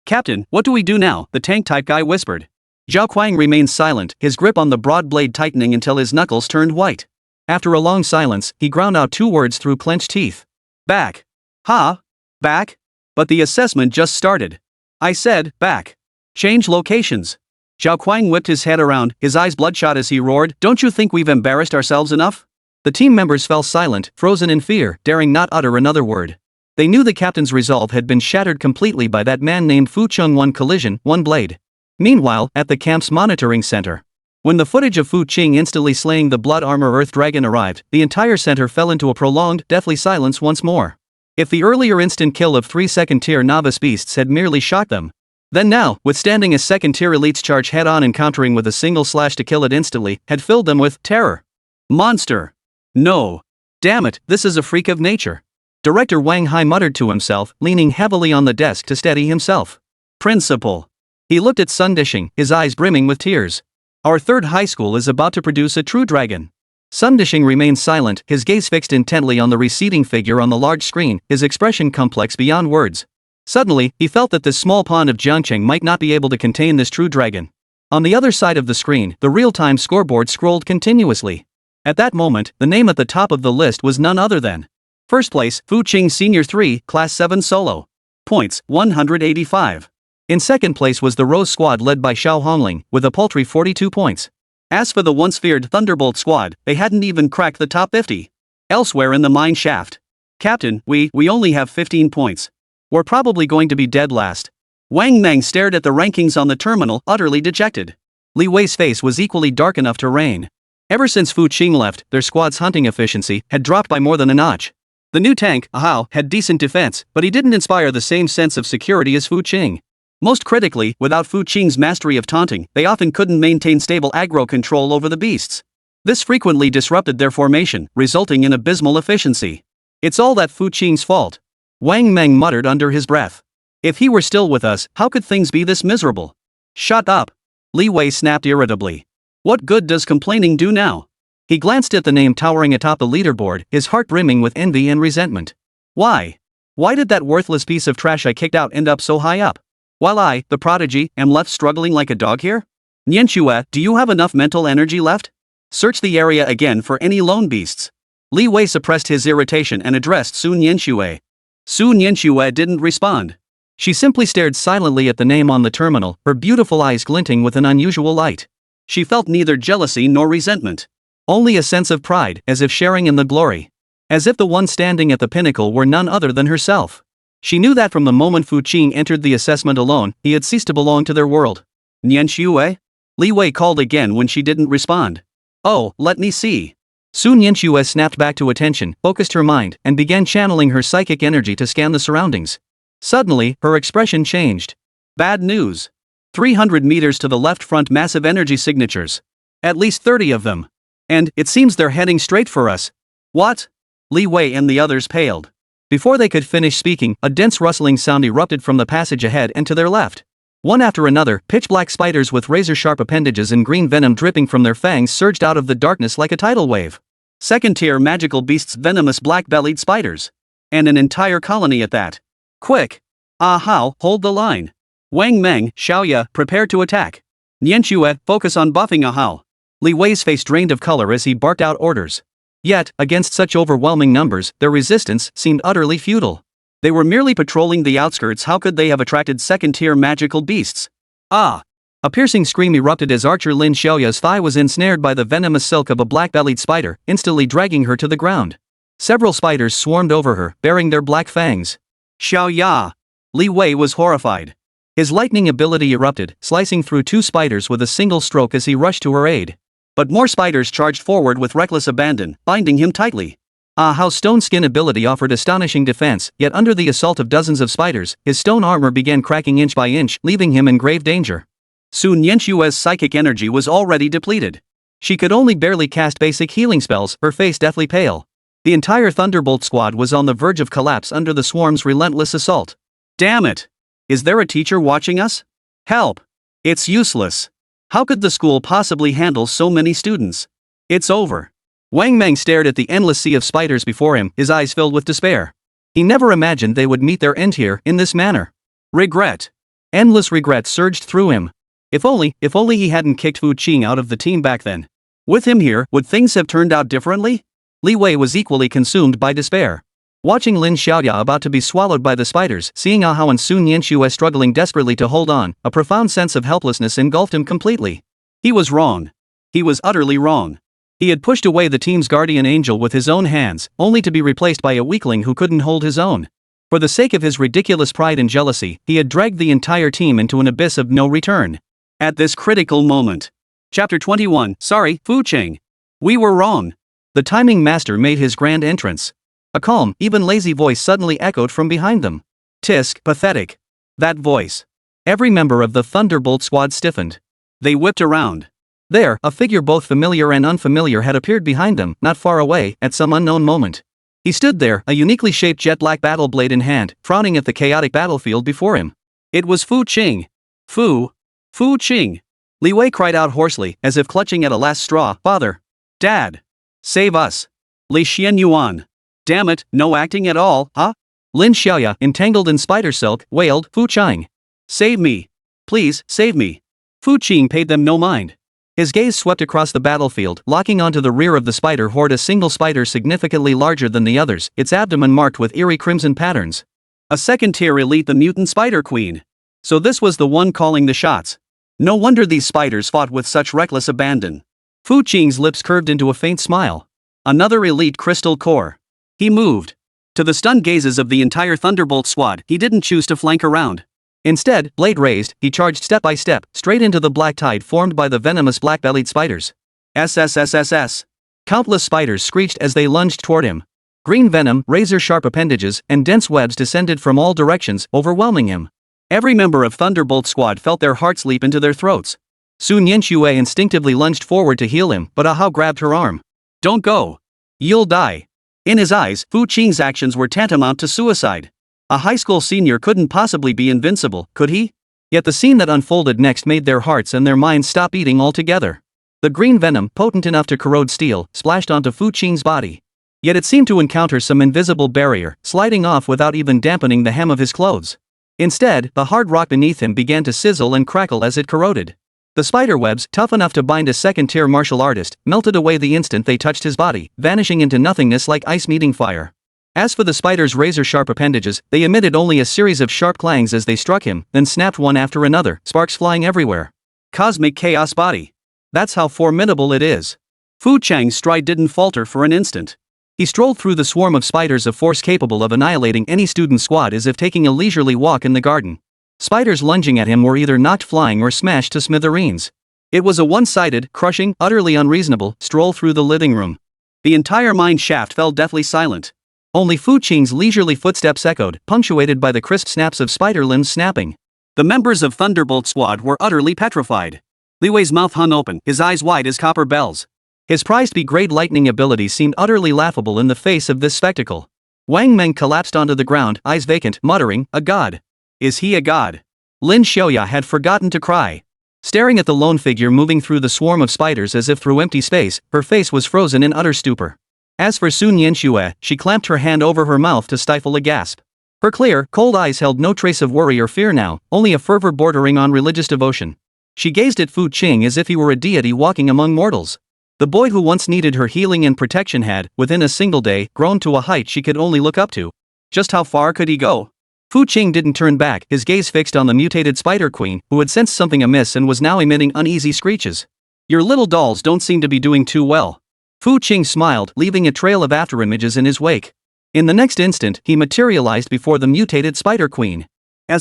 Captain, what do we do now? The tank-type guy whispered. Zhao Kuang remained silent, his grip on the broad blade tightening until his knuckles turned white. After a long silence, he ground out 2 words through clenched teeth. Back. Ha? Back? But the assessment just started. I said, back. Change locations. Zhao Kuang whipped his head around, his eyes bloodshot as he roared, Don't you think we've embarrassed ourselves enough? The team members fell silent, frozen in fear, daring not utter another word. They knew the captain's resolve had been shattered completely by that man named Fu Chung. One collision, one blade. Meanwhile, at the camp's monitoring center. When the footage of Fu Qing instantly slaying the blood armor Earth Dragon arrived, the entire center fell into a prolonged, deathly silence once more. If the earlier instant kill of 3 second-tier novice beasts had merely shocked them, then now, withstanding a second-tier elite's charge head-on and countering with a single slash to kill it instantly, had filled them with terror. Monster. No. Damn it, this is a freak of nature. Director Wang Hai muttered to himself, leaning heavily on the desk to steady himself. Principal. He looked at Sun Dishing, his eyes brimming with tears. Our 3rd high school is about to produce a true dragon. Sun Dishing remained silent, his gaze fixed intently on the receding figure on the large screen, his expression complex beyond words. Suddenly, he felt that this small pond of Jiangcheng might not be able to contain this true dragon. On the other side of the screen, the real-time scoreboard scrolled continuously. At that moment, the name at the top of the list was none other than First place, Fu Qing Senior 3, Class 7 Solo. Points, 185. In second place was the Rose Squad led by Xiao Hongling, with a paltry 42 points. As for the once feared Thunderbolt Squad, they hadn't even cracked the top 50. Elsewhere in the mine shaft. Captain, we only have 15 points. We're probably going to be dead last. Wang Meng stared at the rankings on the terminal, utterly dejected. Li Wei's face was equally dark enough to rain. Ever since Fu Qing left, their squad's hunting efficiency had dropped by more than a notch. The new tank, Ahao, had decent defense, but he didn't inspire the same sense of security as Fu Qing. Most critically, without Fu Qing's mastery of taunting, they often couldn't maintain stable aggro control over the beasts. This frequently disrupted their formation, resulting in abysmal efficiency. It's all that Fu Qing's fault. Wang Meng muttered under his breath. If he were still with us, how could things be this miserable? Shut up. Li Wei snapped irritably. What good does complaining do now? He glanced at the name towering atop the leaderboard, his heart brimming with envy and resentment. Why? Why did that worthless piece of trash I kicked out end up so high up? While I, the prodigy, am left struggling like a dog here? Nianxue, do you have enough mental energy left? Search the area again for any lone beasts. Li Wei suppressed his irritation and addressed Su Nianxue. Su Nianxue didn't respond. She simply stared silently at the name on the terminal, her beautiful eyes glinting with an unusual light. She felt neither jealousy nor resentment. Only a sense of pride, as if sharing in the glory. As if the one standing at the pinnacle were none other than herself. She knew that from the moment Fu Qing entered the assessment alone, he had ceased to belong to their world. Nianxue? Li Wei called again when she didn't respond. Oh, let me see. Su Nianxue snapped back to attention, focused her mind, and began channeling her psychic energy to scan the surroundings. Suddenly, her expression changed. Bad news. 300 meters to the left front, massive energy signatures. At least 30 of them. And, it seems they're heading straight for us. What? Li Wei and the others paled. Before they could finish speaking, a dense rustling sound erupted from the passage ahead and to their left. One after another, pitch-black spiders with razor-sharp appendages and green venom dripping from their fangs surged out of the darkness like a tidal wave. Second-tier magical beasts, venomous black-bellied spiders. And an entire colony at that. Quick! Ah Hao, hold the line. Wang Meng, Xiaoya, prepare to attack. Nianxue, focus on buffing Ah Hao. Li Wei's face drained of color as he barked out orders. Yet, against such overwhelming numbers, their resistance seemed utterly futile. They were merely patrolling the outskirts. How could they have attracted second-tier magical beasts? Ah! A piercing scream erupted as archer Lin Xiaoya's thigh was ensnared by the venomous silk of a black-bellied spider, instantly dragging her to the ground. Several spiders swarmed over her, baring their black fangs. Xiaoya! Li Wei was horrified. His lightning ability erupted, slicing through 2 spiders with a single stroke as he rushed to her aid. But more spiders charged forward with reckless abandon, binding him tightly. Ah Hao's stone skin ability offered astonishing defense, yet under the assault of dozens of spiders, his stone armor began cracking inch by inch, leaving him in grave danger. Soon Nianxue's psychic energy was already depleted. She could only barely cast basic healing spells, her face deathly pale. The entire Thunderbolt squad was on the verge of collapse under the swarm's relentless assault. Damn it! Is there a teacher watching us? Help! It's useless. How could the school possibly handle so many students? It's over. Wang Meng stared at the endless sea of spiders before him, his eyes filled with despair. He never imagined they would meet their end here, in this manner. Regret. Endless regret surged through him. If only he hadn't kicked Fu Qing out of the team back then. With him here, would things have turned out differently? Li Wei was equally consumed by despair. Watching Lin Xiaoya about to be swallowed by the spiders, seeing Ah Hao and Sun Nianxue struggling desperately to hold on, a profound sense of helplessness engulfed him completely. He was wrong. He was utterly wrong. He had pushed away the team's guardian angel with his own hands, only to be replaced by a weakling who couldn't hold his own. For the sake of his ridiculous pride and jealousy, he had dragged the entire team into an abyss of no return. At this critical moment. Chapter 21, Sorry, Fu Qing. We were wrong. The timing master made his grand entrance. A calm, even lazy voice suddenly echoed from behind them. Tisk, pathetic. That voice. Every member of the Thunderbolt squad stiffened. They whipped around. There, a figure both familiar and unfamiliar had appeared behind them, not far away, at some unknown moment. He stood there, a uniquely shaped jet-black battle blade in hand, frowning at the chaotic battlefield before him. It was Fu Qing. Fu Qing. Li Wei cried out hoarsely, as if clutching at a last straw. Father. Dad. Save us. Li Xianyuan. Damn it, no acting at all, huh? Lin Xiaoya, entangled in spider silk, wailed, Fu Qing. Save me. Please, save me. Fu Qing paid them no mind. His gaze swept across the battlefield, locking onto the rear of the spider horde, a single spider significantly larger than the others, its abdomen marked with eerie crimson patterns. A second-tier elite, the mutant spider queen. So this was the one calling the shots. No wonder these spiders fought with such reckless abandon. Fu Qing's lips curved into a faint smile. Another elite crystal core. He moved. To the stunned gazes of the entire Thunderbolt squad, he didn't choose to flank around. Instead, blade raised, he charged step by step, straight into the black tide formed by the venomous black-bellied spiders. SSSSS. Countless spiders screeched as they lunged toward him. Green venom, razor-sharp appendages, and dense webs descended from all directions, overwhelming him. Every member of Thunderbolt squad felt their hearts leap into their throats. Sun Nianxue instinctively lunged forward to heal him, but Ah Hao grabbed her arm. Don't go. You'll die. In his eyes, Fu Qing's actions were tantamount to suicide. A high school senior couldn't possibly be invincible, could he? Yet the scene that unfolded next made their hearts and their minds stop beating altogether. The green venom, potent enough to corrode steel, splashed onto Fu Qing's body. Yet it seemed to encounter some invisible barrier, sliding off without even dampening the hem of his clothes. Instead, the hard rock beneath him began to sizzle and crackle as it corroded. The spider webs, tough enough to bind a second-tier martial artist, melted away the instant they touched his body, vanishing into nothingness like ice meeting fire. As for the spider's razor-sharp appendages, they emitted only a series of sharp clangs as they struck him, then snapped one after another, sparks flying everywhere. Cosmic chaos body. That's how formidable it is. Fu Qing's stride didn't falter for an instant. He strolled through the swarm of spiders, a force capable of annihilating any student squad, as if taking a leisurely walk in the garden. Spiders lunging at him were either knocked flying or smashed to smithereens. It was a one-sided, crushing, utterly unreasonable stroll through the living room. The entire mine shaft fell deathly silent. Only Fu Qing's leisurely footsteps echoed, punctuated by the crisp snaps of spider limbs snapping. The members of Thunderbolt squad were utterly petrified. Li Wei's mouth hung open, his eyes wide as copper bells. His prized B-grade lightning abilities seemed utterly laughable in the face of this spectacle. Wang Meng collapsed onto the ground, eyes vacant, muttering, "A god. Is he a god?" Lin Xiaoya had forgotten to cry. Staring at the lone figure moving through the swarm of spiders as if through empty space, her face was frozen in utter stupor. As for Sun Nianxue, she clamped her hand over her mouth to stifle a gasp. Her clear, cold eyes held no trace of worry or fear now, only a fervor bordering on religious devotion. She gazed at Fu Qing as if he were a deity walking among mortals. The boy who once needed her healing and protection had, within a single day, grown to a height she could only look up to. Just how far could he go? Fu Qing didn't turn back, his gaze fixed on the mutated Spider Queen, who had sensed something amiss and was now emitting uneasy screeches. Your little dolls don't seem to be doing too well. Fu Qing smiled, leaving a trail of afterimages in his wake. In the next instant, he materialized before the mutated Spider Queen. The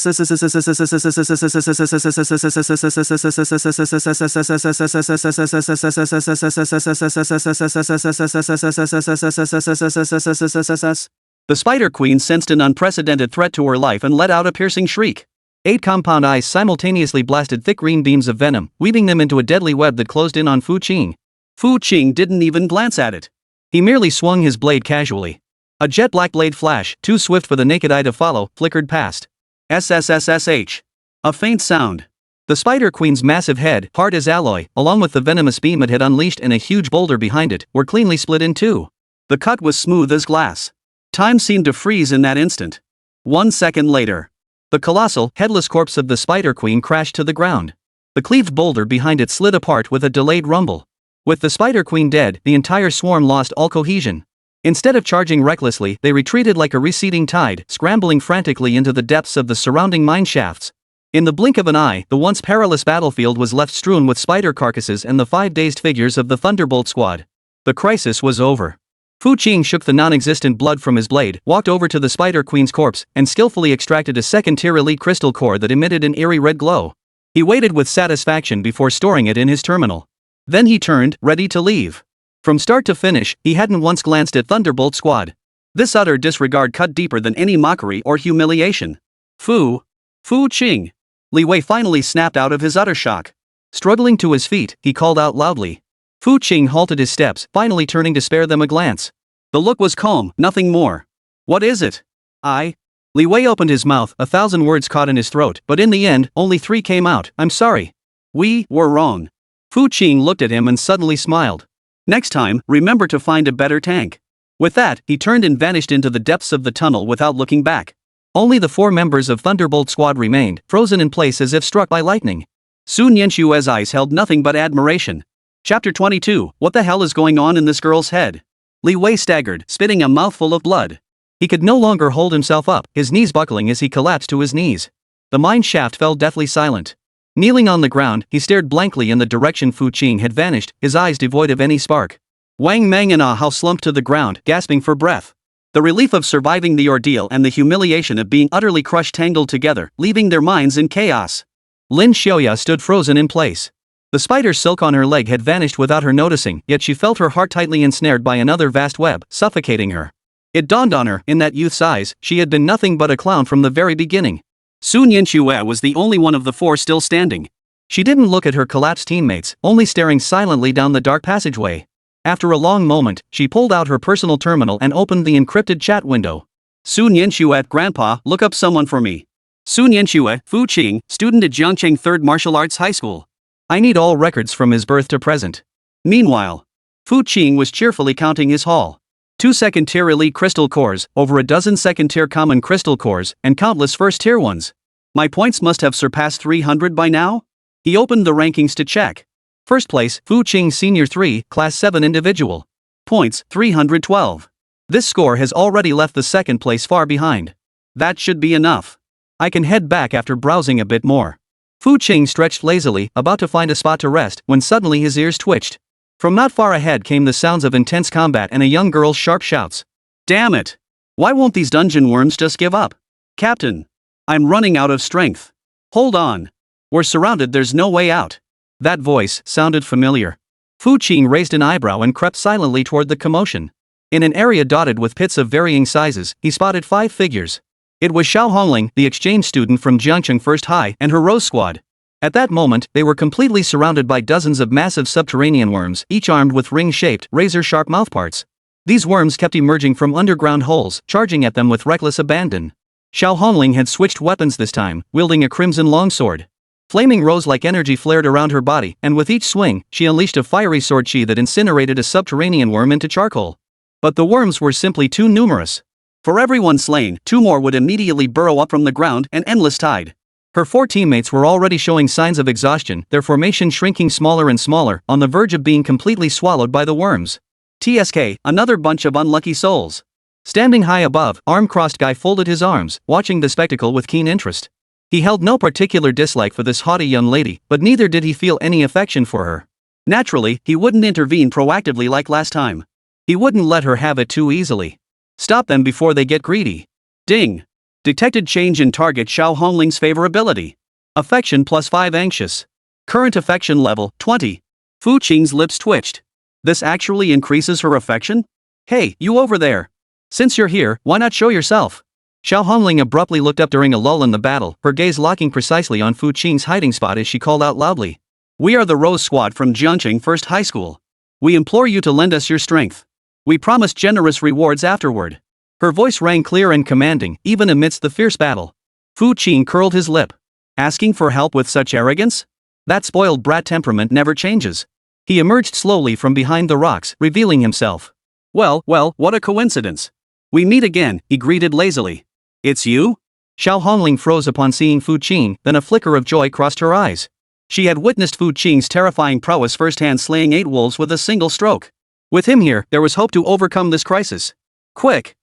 Spider Queen sensed an unprecedented threat to her life and let out a piercing shriek. 8 compound eyes simultaneously blasted thick green beams of venom, weaving them into a deadly web that closed in on Fu Qing. Fu Qing didn't even glance at it. He merely swung his blade casually. A jet-black blade flash, too swift for the naked eye to follow, flickered past. SSSSH. A faint sound. The Spider Queen's massive head, hard as alloy, along with the venomous beam it had unleashed and a huge boulder behind it, were cleanly split in two. The cut was smooth as glass. Time seemed to freeze in that instant. 1 second later, the colossal, headless corpse of the Spider Queen crashed to the ground. The cleaved boulder behind it slid apart with a delayed rumble. With the Spider Queen dead, the entire swarm lost all cohesion. Instead of charging recklessly, they retreated like a receding tide, scrambling frantically into the depths of the surrounding mine shafts. In the blink of an eye, the once perilous battlefield was left strewn with spider carcasses and the 5 dazed figures of the Thunderbolt Squad. The crisis was over. Fu Qing shook the non-existent blood from his blade, walked over to the Spider Queen's corpse, and skillfully extracted a second-tier elite crystal core that emitted an eerie red glow. He waited with satisfaction before storing it in his terminal. Then he turned, ready to leave. From start to finish, he hadn't once glanced at Thunderbolt Squad. This utter disregard cut deeper than any mockery or humiliation. Fu Qing. Li Wei finally snapped out of his utter shock. Struggling to his feet, he called out loudly. Fu Qing halted his steps, finally turning to spare them a glance. The look was calm, nothing more. What is it? Li Wei opened his mouth, 1,000 words caught in his throat, but in the end, only 3 came out. I'm sorry. We were wrong. Fu Qing looked at him and suddenly smiled. Next time, remember to find a better tank. With that, he turned and vanished into the depths of the tunnel without looking back. Only the 4 members of Thunderbolt Squad remained, frozen in place as if struck by lightning. Sun Yenshue's eyes held nothing but admiration. Chapter 22, What the hell is going on in this girl's head? Li Wei staggered, spitting a mouthful of blood. He could no longer hold himself up, his knees buckling as he collapsed to his knees. The mine shaft fell deathly silent. Kneeling on the ground, he stared blankly in the direction Fu Qing had vanished, his eyes devoid of any spark. Wang Mang and Ah Hao slumped to the ground, gasping for breath. The relief of surviving the ordeal and the humiliation of being utterly crushed tangled together, leaving their minds in chaos. Lin Xiaoya stood frozen in place. The spider silk on her leg had vanished without her noticing, yet she felt her heart tightly ensnared by another vast web, suffocating her. It dawned on her, in that youth's eyes, she had been nothing but a clown from the very beginning. Sun Yinxue was the only one of the 4 still standing. She didn't look at her collapsed teammates, only staring silently down the dark passageway. After a long moment, she pulled out her personal terminal and opened the encrypted chat window. Sun Yinxue, Grandpa, look up someone for me. Sun Yinxue, Fu Qing, student at Jiangcheng 3rd Martial Arts High School. I need all records from his birth to present. Meanwhile, Fu Qing was cheerfully counting his haul. 2 second-tier elite crystal cores, over a dozen second-tier common crystal cores, and countless first-tier ones. My points must have surpassed 300 by now? He opened the rankings to check. First place, Fu Qing Senior 3, Class 7 Individual. Points, 312. This score has already left the second place far behind. That should be enough. I can head back after browsing a bit more. Fu Qing stretched lazily, about to find a spot to rest, when suddenly his ears twitched. From not far ahead came the sounds of intense combat and a young girl's sharp shouts. Damn it! Why won't these dungeon worms just give up? Captain! I'm running out of strength. Hold on. We're surrounded, there's no way out. That voice sounded familiar. Fu Qing raised an eyebrow and crept silently toward the commotion. In an area dotted with pits of varying sizes, he spotted 5 figures. It was Xiao Hongling, the exchange student from Jiangcheng First High, and her Rose Squad. At that moment, they were completely surrounded by dozens of massive subterranean worms, each armed with ring-shaped, razor-sharp mouthparts. These worms kept emerging from underground holes, charging at them with reckless abandon. Xiao Hongling had switched weapons this time, wielding a crimson longsword. Flaming rose-like energy flared around her body, and with each swing, she unleashed a fiery sword chi that incinerated a subterranean worm into charcoal. But the worms were simply too numerous. For every one slain, 2 more would immediately burrow up from the ground, an endless tide. Her 4 teammates were already showing signs of exhaustion, their formation shrinking smaller and smaller, on the verge of being completely swallowed by the worms. TSK, another bunch of unlucky souls. Standing high above, arm-crossed guy folded his arms, watching the spectacle with keen interest. He held no particular dislike for this haughty young lady, but neither did he feel any affection for her. Naturally, he wouldn't intervene proactively like last time. He wouldn't let her have it too easily. Stop them before they get greedy. Ding! Detected change in target Xiao Hongling's favorability. Affection +5 anxious. Current affection level, 20. Fu Qing's lips twitched. This actually increases her affection? Hey, you over there. Since you're here, why not show yourself? Xiao Hongling abruptly looked up during a lull in the battle, her gaze locking precisely on Fu Qing's hiding spot as she called out loudly. We are the Rose Squad from Jiangqing First High School. We implore you to lend us your strength. We promise generous rewards afterward. Her voice rang clear and commanding, even amidst the fierce battle. Fu Qing curled his lip. Asking for help with such arrogance? That spoiled brat temperament never changes. He emerged slowly from behind the rocks, revealing himself. Well, what a coincidence. We meet again, he greeted lazily. It's you? Xiao Hongling froze upon seeing Fu Qing, then a flicker of joy crossed her eyes. She had witnessed Fu Qing's terrifying prowess firsthand, slaying 8 wolves with a single stroke. With him here, there was hope to overcome this crisis. Quick!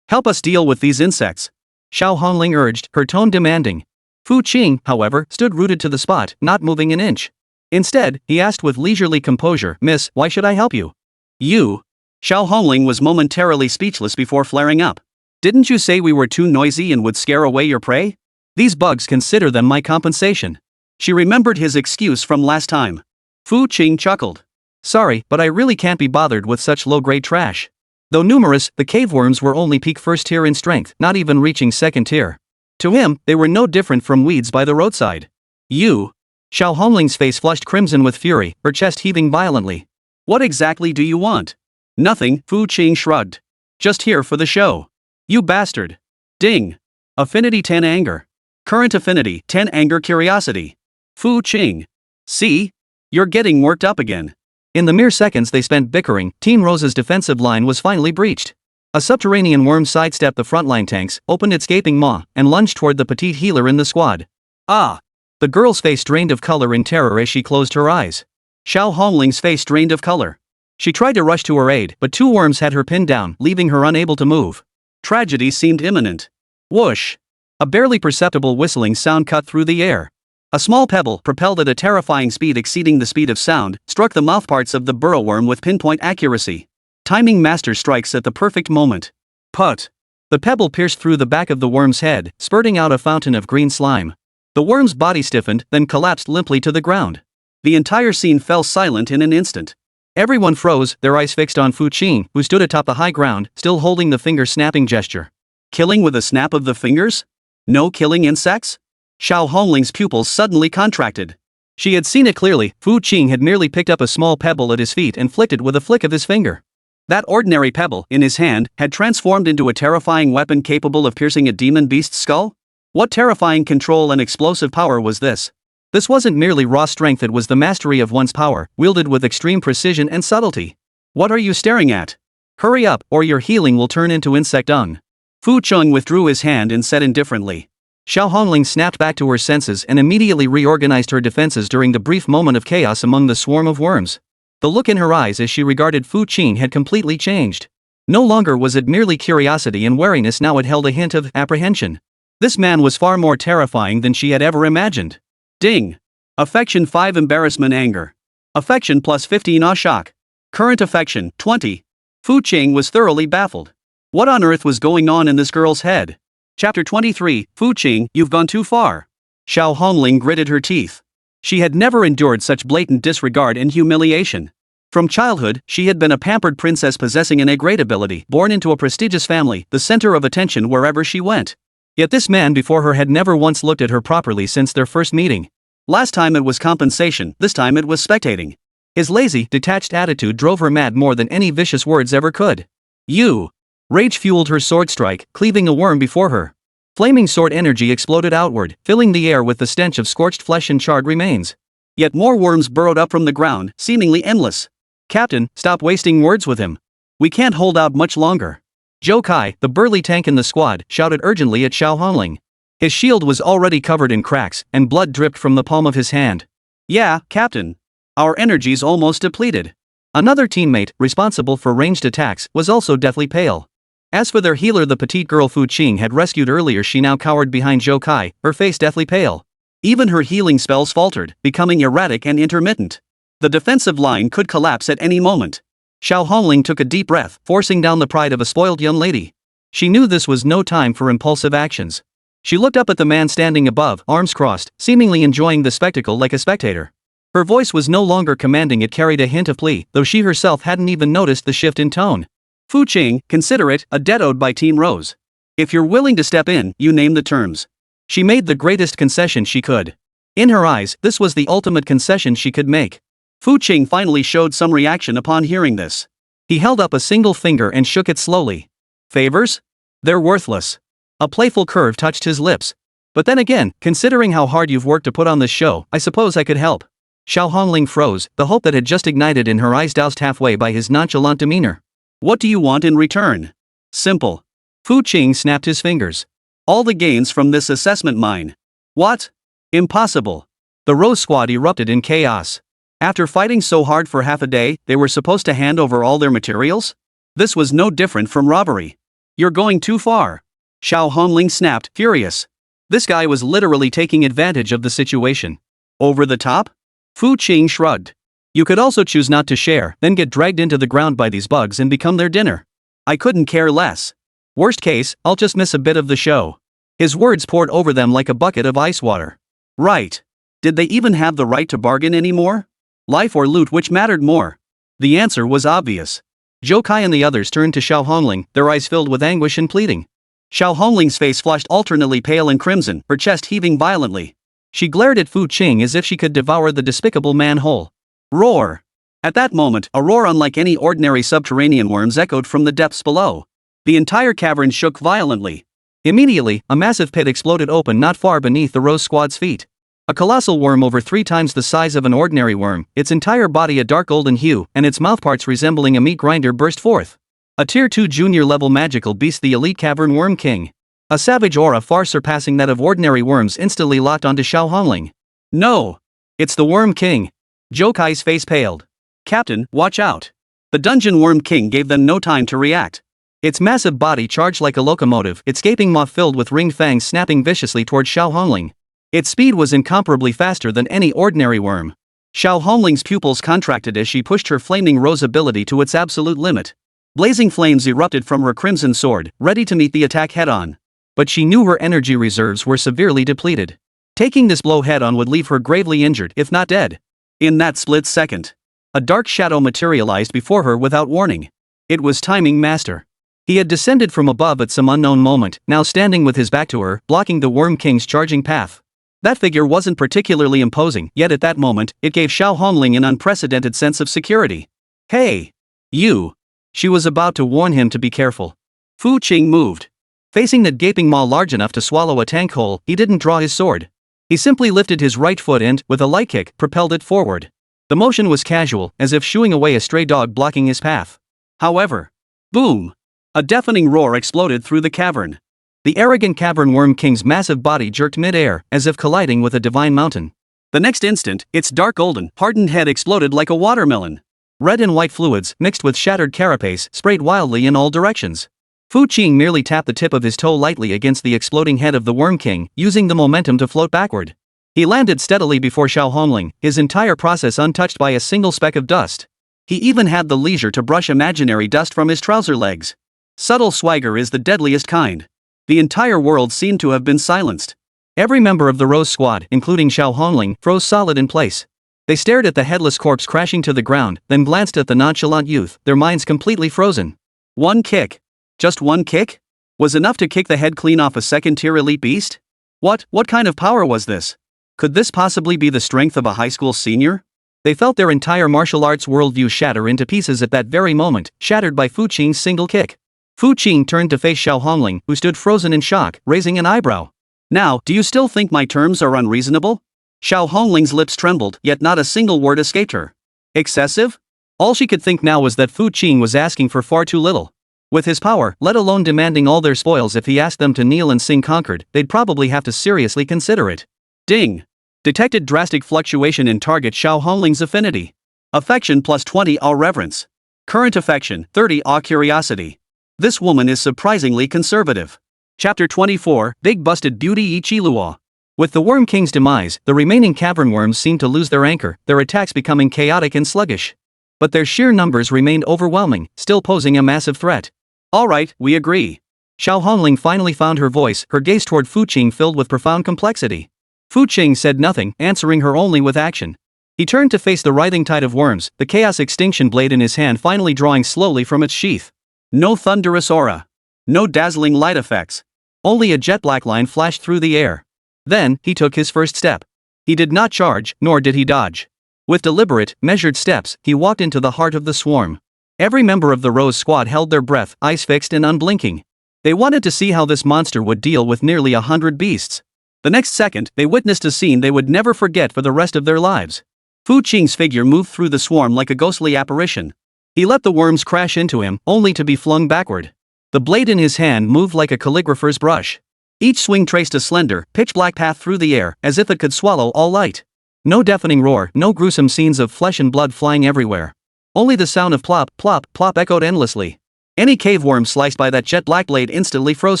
Help us deal with these insects. Xiao Hongling urged, her tone demanding. Fu Qing, however, stood rooted to the spot, not moving an inch. Instead, he asked with leisurely composure, Miss, why should I help you? You? Xiao Hongling was momentarily speechless before flaring up. Didn't you say we were too noisy and would scare away your prey? These bugs, consider them my compensation. She remembered his excuse from last time. Fu Qing chuckled. Sorry, but I really can't be bothered with such low-grade trash. Though numerous, the caveworms were only peak first tier in strength, not even reaching second tier. To him, they were no different from weeds by the roadside. You? Xiao Hongling's face flushed crimson with fury, her chest heaving violently. What exactly do you want? Nothing, Fu Qing shrugged. Just here for the show. You bastard. Ding. Affinity 10 anger. Current affinity 10 anger curiosity. Fu Qing. See? You're getting worked up again. In the mere seconds they spent bickering, Team Rose's defensive line was finally breached. A subterranean worm sidestepped the frontline tanks, opened its gaping maw, and lunged toward the petite healer in the squad. Ah! The girl's face drained of color in terror as she closed her eyes. Xiao Hongling's face drained of color. She tried to rush to her aid, but 2 worms had her pinned down, leaving her unable to move. Tragedy seemed imminent. Whoosh! A barely perceptible whistling sound cut through the air. A small pebble, propelled at a terrifying speed exceeding the speed of sound, struck the mouthparts of the burrowworm with pinpoint accuracy. Timing master strikes at the perfect moment. Put! The pebble pierced through the back of the worm's head, spurting out a fountain of green slime. The worm's body stiffened, then collapsed limply to the ground. The entire scene fell silent in an instant. Everyone froze, their eyes fixed on Fu Qing, who stood atop the high ground, still holding the finger-snapping gesture. Killing with a snap of the fingers? No killing insects? Xiao Hongling's pupils suddenly contracted. She had seen it clearly. Fu Qing had merely picked up a small pebble at his feet and flicked it with a flick of his finger. That ordinary pebble, in his hand, had transformed into a terrifying weapon capable of piercing a demon beast's skull? What terrifying control and explosive power was this? This wasn't merely raw strength, it was the mastery of one's power, wielded with extreme precision and subtlety. What are you staring at? Hurry up, or your healing will turn into insect dung. Fu Qing withdrew his hand and said indifferently. Xiao Hongling snapped back to her senses and immediately reorganized her defenses during the brief moment of chaos among the swarm of worms. The look in her eyes as she regarded Fu Qing had completely changed. No longer was it merely curiosity and wariness, now it held a hint of apprehension. This man was far more terrifying than she had ever imagined. Ding! Affection 5 embarrassment anger. Affection +15 awe shock. Current affection 20. Fu Qing was thoroughly baffled. What on earth was going on in this girl's head? Chapter 23, Fu Qing, you've gone too far. Xiao Hongling gritted her teeth. She had never endured such blatant disregard and humiliation. From childhood, she had been a pampered princess possessing an great ability, born into a prestigious family, the center of attention wherever she went. Yet this man before her had never once looked at her properly since their first meeting. Last time it was compensation, this time it was spectating. His lazy, detached attitude drove her mad more than any vicious words ever could. You! Rage fueled her sword strike, cleaving a worm before her. Flaming sword energy exploded outward, filling the air with the stench of scorched flesh and charred remains. Yet more worms burrowed up from the ground, seemingly endless. Captain, stop wasting words with him. We can't hold out much longer. Zhou Kai, the burly tank in the squad, shouted urgently at Xiao Hongling. His shield was already covered in cracks, and blood dripped from the palm of his hand. Yeah, Captain. Our energy's almost depleted. Another teammate, responsible for ranged attacks, was also deathly pale. As for their healer, the petite girl Fu Qing had rescued earlier, she now cowered behind Zhou Kai, her face deathly pale. Even her healing spells faltered, becoming erratic and intermittent. The defensive line could collapse at any moment. Xiao Hongling took a deep breath, forcing down the pride of a spoiled young lady. She knew this was no time for impulsive actions. She looked up at the man standing above, arms crossed, seemingly enjoying the spectacle like a spectator. Her voice was no longer commanding, it carried a hint of plea, though she herself hadn't even noticed the shift in tone. Fu Qing, consider it a debt owed by Team Rose. If you're willing to step in, you name the terms. She made the greatest concession she could. In her eyes, this was the ultimate concession she could make. Fu Qing finally showed some reaction upon hearing this. He held up a single finger and shook it slowly. Favors? They're worthless. A playful curve touched his lips. But then again, considering how hard you've worked to put on this show, I suppose I could help. Xiao Hongling froze, the hope that had just ignited in her eyes doused halfway by his nonchalant demeanor. What do you want in return? Simple. Fu Qing snapped his fingers. All the gains from this assessment mine. What? Impossible. The Rose Squad erupted in chaos. After fighting so hard for half a day, they were supposed to hand over all their materials? This was no different from robbery. You're going too far. Xiao Hongling snapped, furious. This guy was literally taking advantage of the situation. Over the top? Fu Qing shrugged. You could also choose not to share, then get dragged into the ground by these bugs and become their dinner. I couldn't care less. Worst case, I'll just miss a bit of the show. His words poured over them like a bucket of ice water. Right. Did they even have the right to bargain anymore? Life or loot, which mattered more? The answer was obvious. Zhou Kai and the others turned to Xiao Hongling, their eyes filled with anguish and pleading. Xiao Hongling's face flushed alternately pale and crimson, her chest heaving violently. She glared at Fu Qing as if she could devour the despicable man whole. Roar! At that moment, a roar unlike any ordinary subterranean worms echoed from the depths below. The entire cavern shook violently. Immediately, a massive pit exploded open not far beneath the Rose Squad's feet. A colossal worm over 3 times the size of an ordinary worm, its entire body a dark golden hue, and its mouthparts resembling a meat grinder burst forth. A Tier 2 junior-level magical beast, the elite cavern worm king. A savage aura far surpassing that of ordinary worms instantly locked onto Xiao Hongling. No! It's the Worm King! Zhou Kai's face paled. Captain, watch out! The dungeon worm king gave them no time to react. Its massive body charged like a locomotive, its gaping maw filled with ringed fangs snapping viciously toward Xiao Hongling. Its speed was incomparably faster than any ordinary worm. Xiao Hongling's pupils contracted as she pushed her flaming rose ability to its absolute limit. Blazing flames erupted from her crimson sword, ready to meet the attack head-on. But she knew her energy reserves were severely depleted. Taking this blow head-on would leave her gravely injured, if not dead. In that split second, a dark shadow materialized before her without warning. It was Timing Master. He had descended from above at some unknown moment, now standing with his back to her, blocking the Worm King's charging path. That figure wasn't particularly imposing, yet at that moment, it gave Xiao Hongling an unprecedented sense of security. Hey! You! She was about to warn him to be careful. Fu Qing moved. Facing that gaping maw large enough to swallow a tank hole, he didn't draw his sword. He simply lifted his right foot and, with a light kick, propelled it forward. The motion was casual, as if shooing away a stray dog blocking his path. However, boom! A deafening roar exploded through the cavern. The arrogant cavern worm king's massive body jerked mid-air, as if colliding with a divine mountain. The next instant, its dark golden, hardened head exploded like a watermelon. Red and white fluids, mixed with shattered carapace, sprayed wildly in all directions. Fu Qing merely tapped the tip of his toe lightly against the exploding head of the Worm King, using the momentum to float backward. He landed steadily before Xiao Hongling, his entire process untouched by a single speck of dust. He even had the leisure to brush imaginary dust from his trouser legs. Subtle swagger is the deadliest kind. The entire world seemed to have been silenced. Every member of the Rose Squad, including Xiao Hongling, froze solid in place. They stared at the headless corpse crashing to the ground, then glanced at the nonchalant youth, their minds completely frozen. One kick. Just one kick? Was enough to kick the head clean off a second-tier elite beast? What kind of power was this? Could this possibly be the strength of a high school senior? They felt their entire martial arts worldview shatter into pieces at that very moment, shattered by Fu Qing's single kick. Fu Qing turned to face Xiao Hongling, who stood frozen in shock, raising an eyebrow. Now, do you still think my terms are unreasonable? Xiao Hongling's lips trembled, yet not a single word escaped her. Excessive? All she could think now was that Fu Qing was asking for far too little. With his power, let alone demanding all their spoils if he asked them to kneel and sing conquered, they'd probably have to seriously consider it. Ding! Detected drastic fluctuation in target Xiao Hongling's affinity. Affection plus 20 awe reverence. Current affection, 30 awe curiosity. This woman is surprisingly conservative. Chapter 24, Big Busted Beauty Ichiluo. With the Worm King's demise, the remaining cavern worms seemed to lose their anchor, their attacks becoming chaotic and sluggish. But their sheer numbers remained overwhelming, still posing a massive threat. Alright, we agree. Xiao Hongling finally found her voice, her gaze toward Fu Qing filled with profound complexity. Fu Qing said nothing, answering her only with action. He turned to face the writhing tide of worms, the chaos extinction blade in his hand finally drawing slowly from its sheath. No thunderous aura. No dazzling light effects. Only a jet black line flashed through the air. Then, he took his first step. He did not charge, nor did he dodge. With deliberate, measured steps, he walked into the heart of the swarm. Every member of the Rose Squad held their breath, eyes fixed and unblinking. They wanted to see how this monster would deal with nearly 100 beasts. The next second, they witnessed a scene they would never forget for the rest of their lives. Fu Qing's figure moved through the swarm like a ghostly apparition. He let the worms crash into him, only to be flung backward. The blade in his hand moved like a calligrapher's brush. Each swing traced a slender, pitch-black path through the air, as if it could swallow all light. No deafening roar, no gruesome scenes of flesh and blood flying everywhere. Only the sound of plop, plop, plop echoed endlessly. Any cave worm sliced by that jet-black blade instantly froze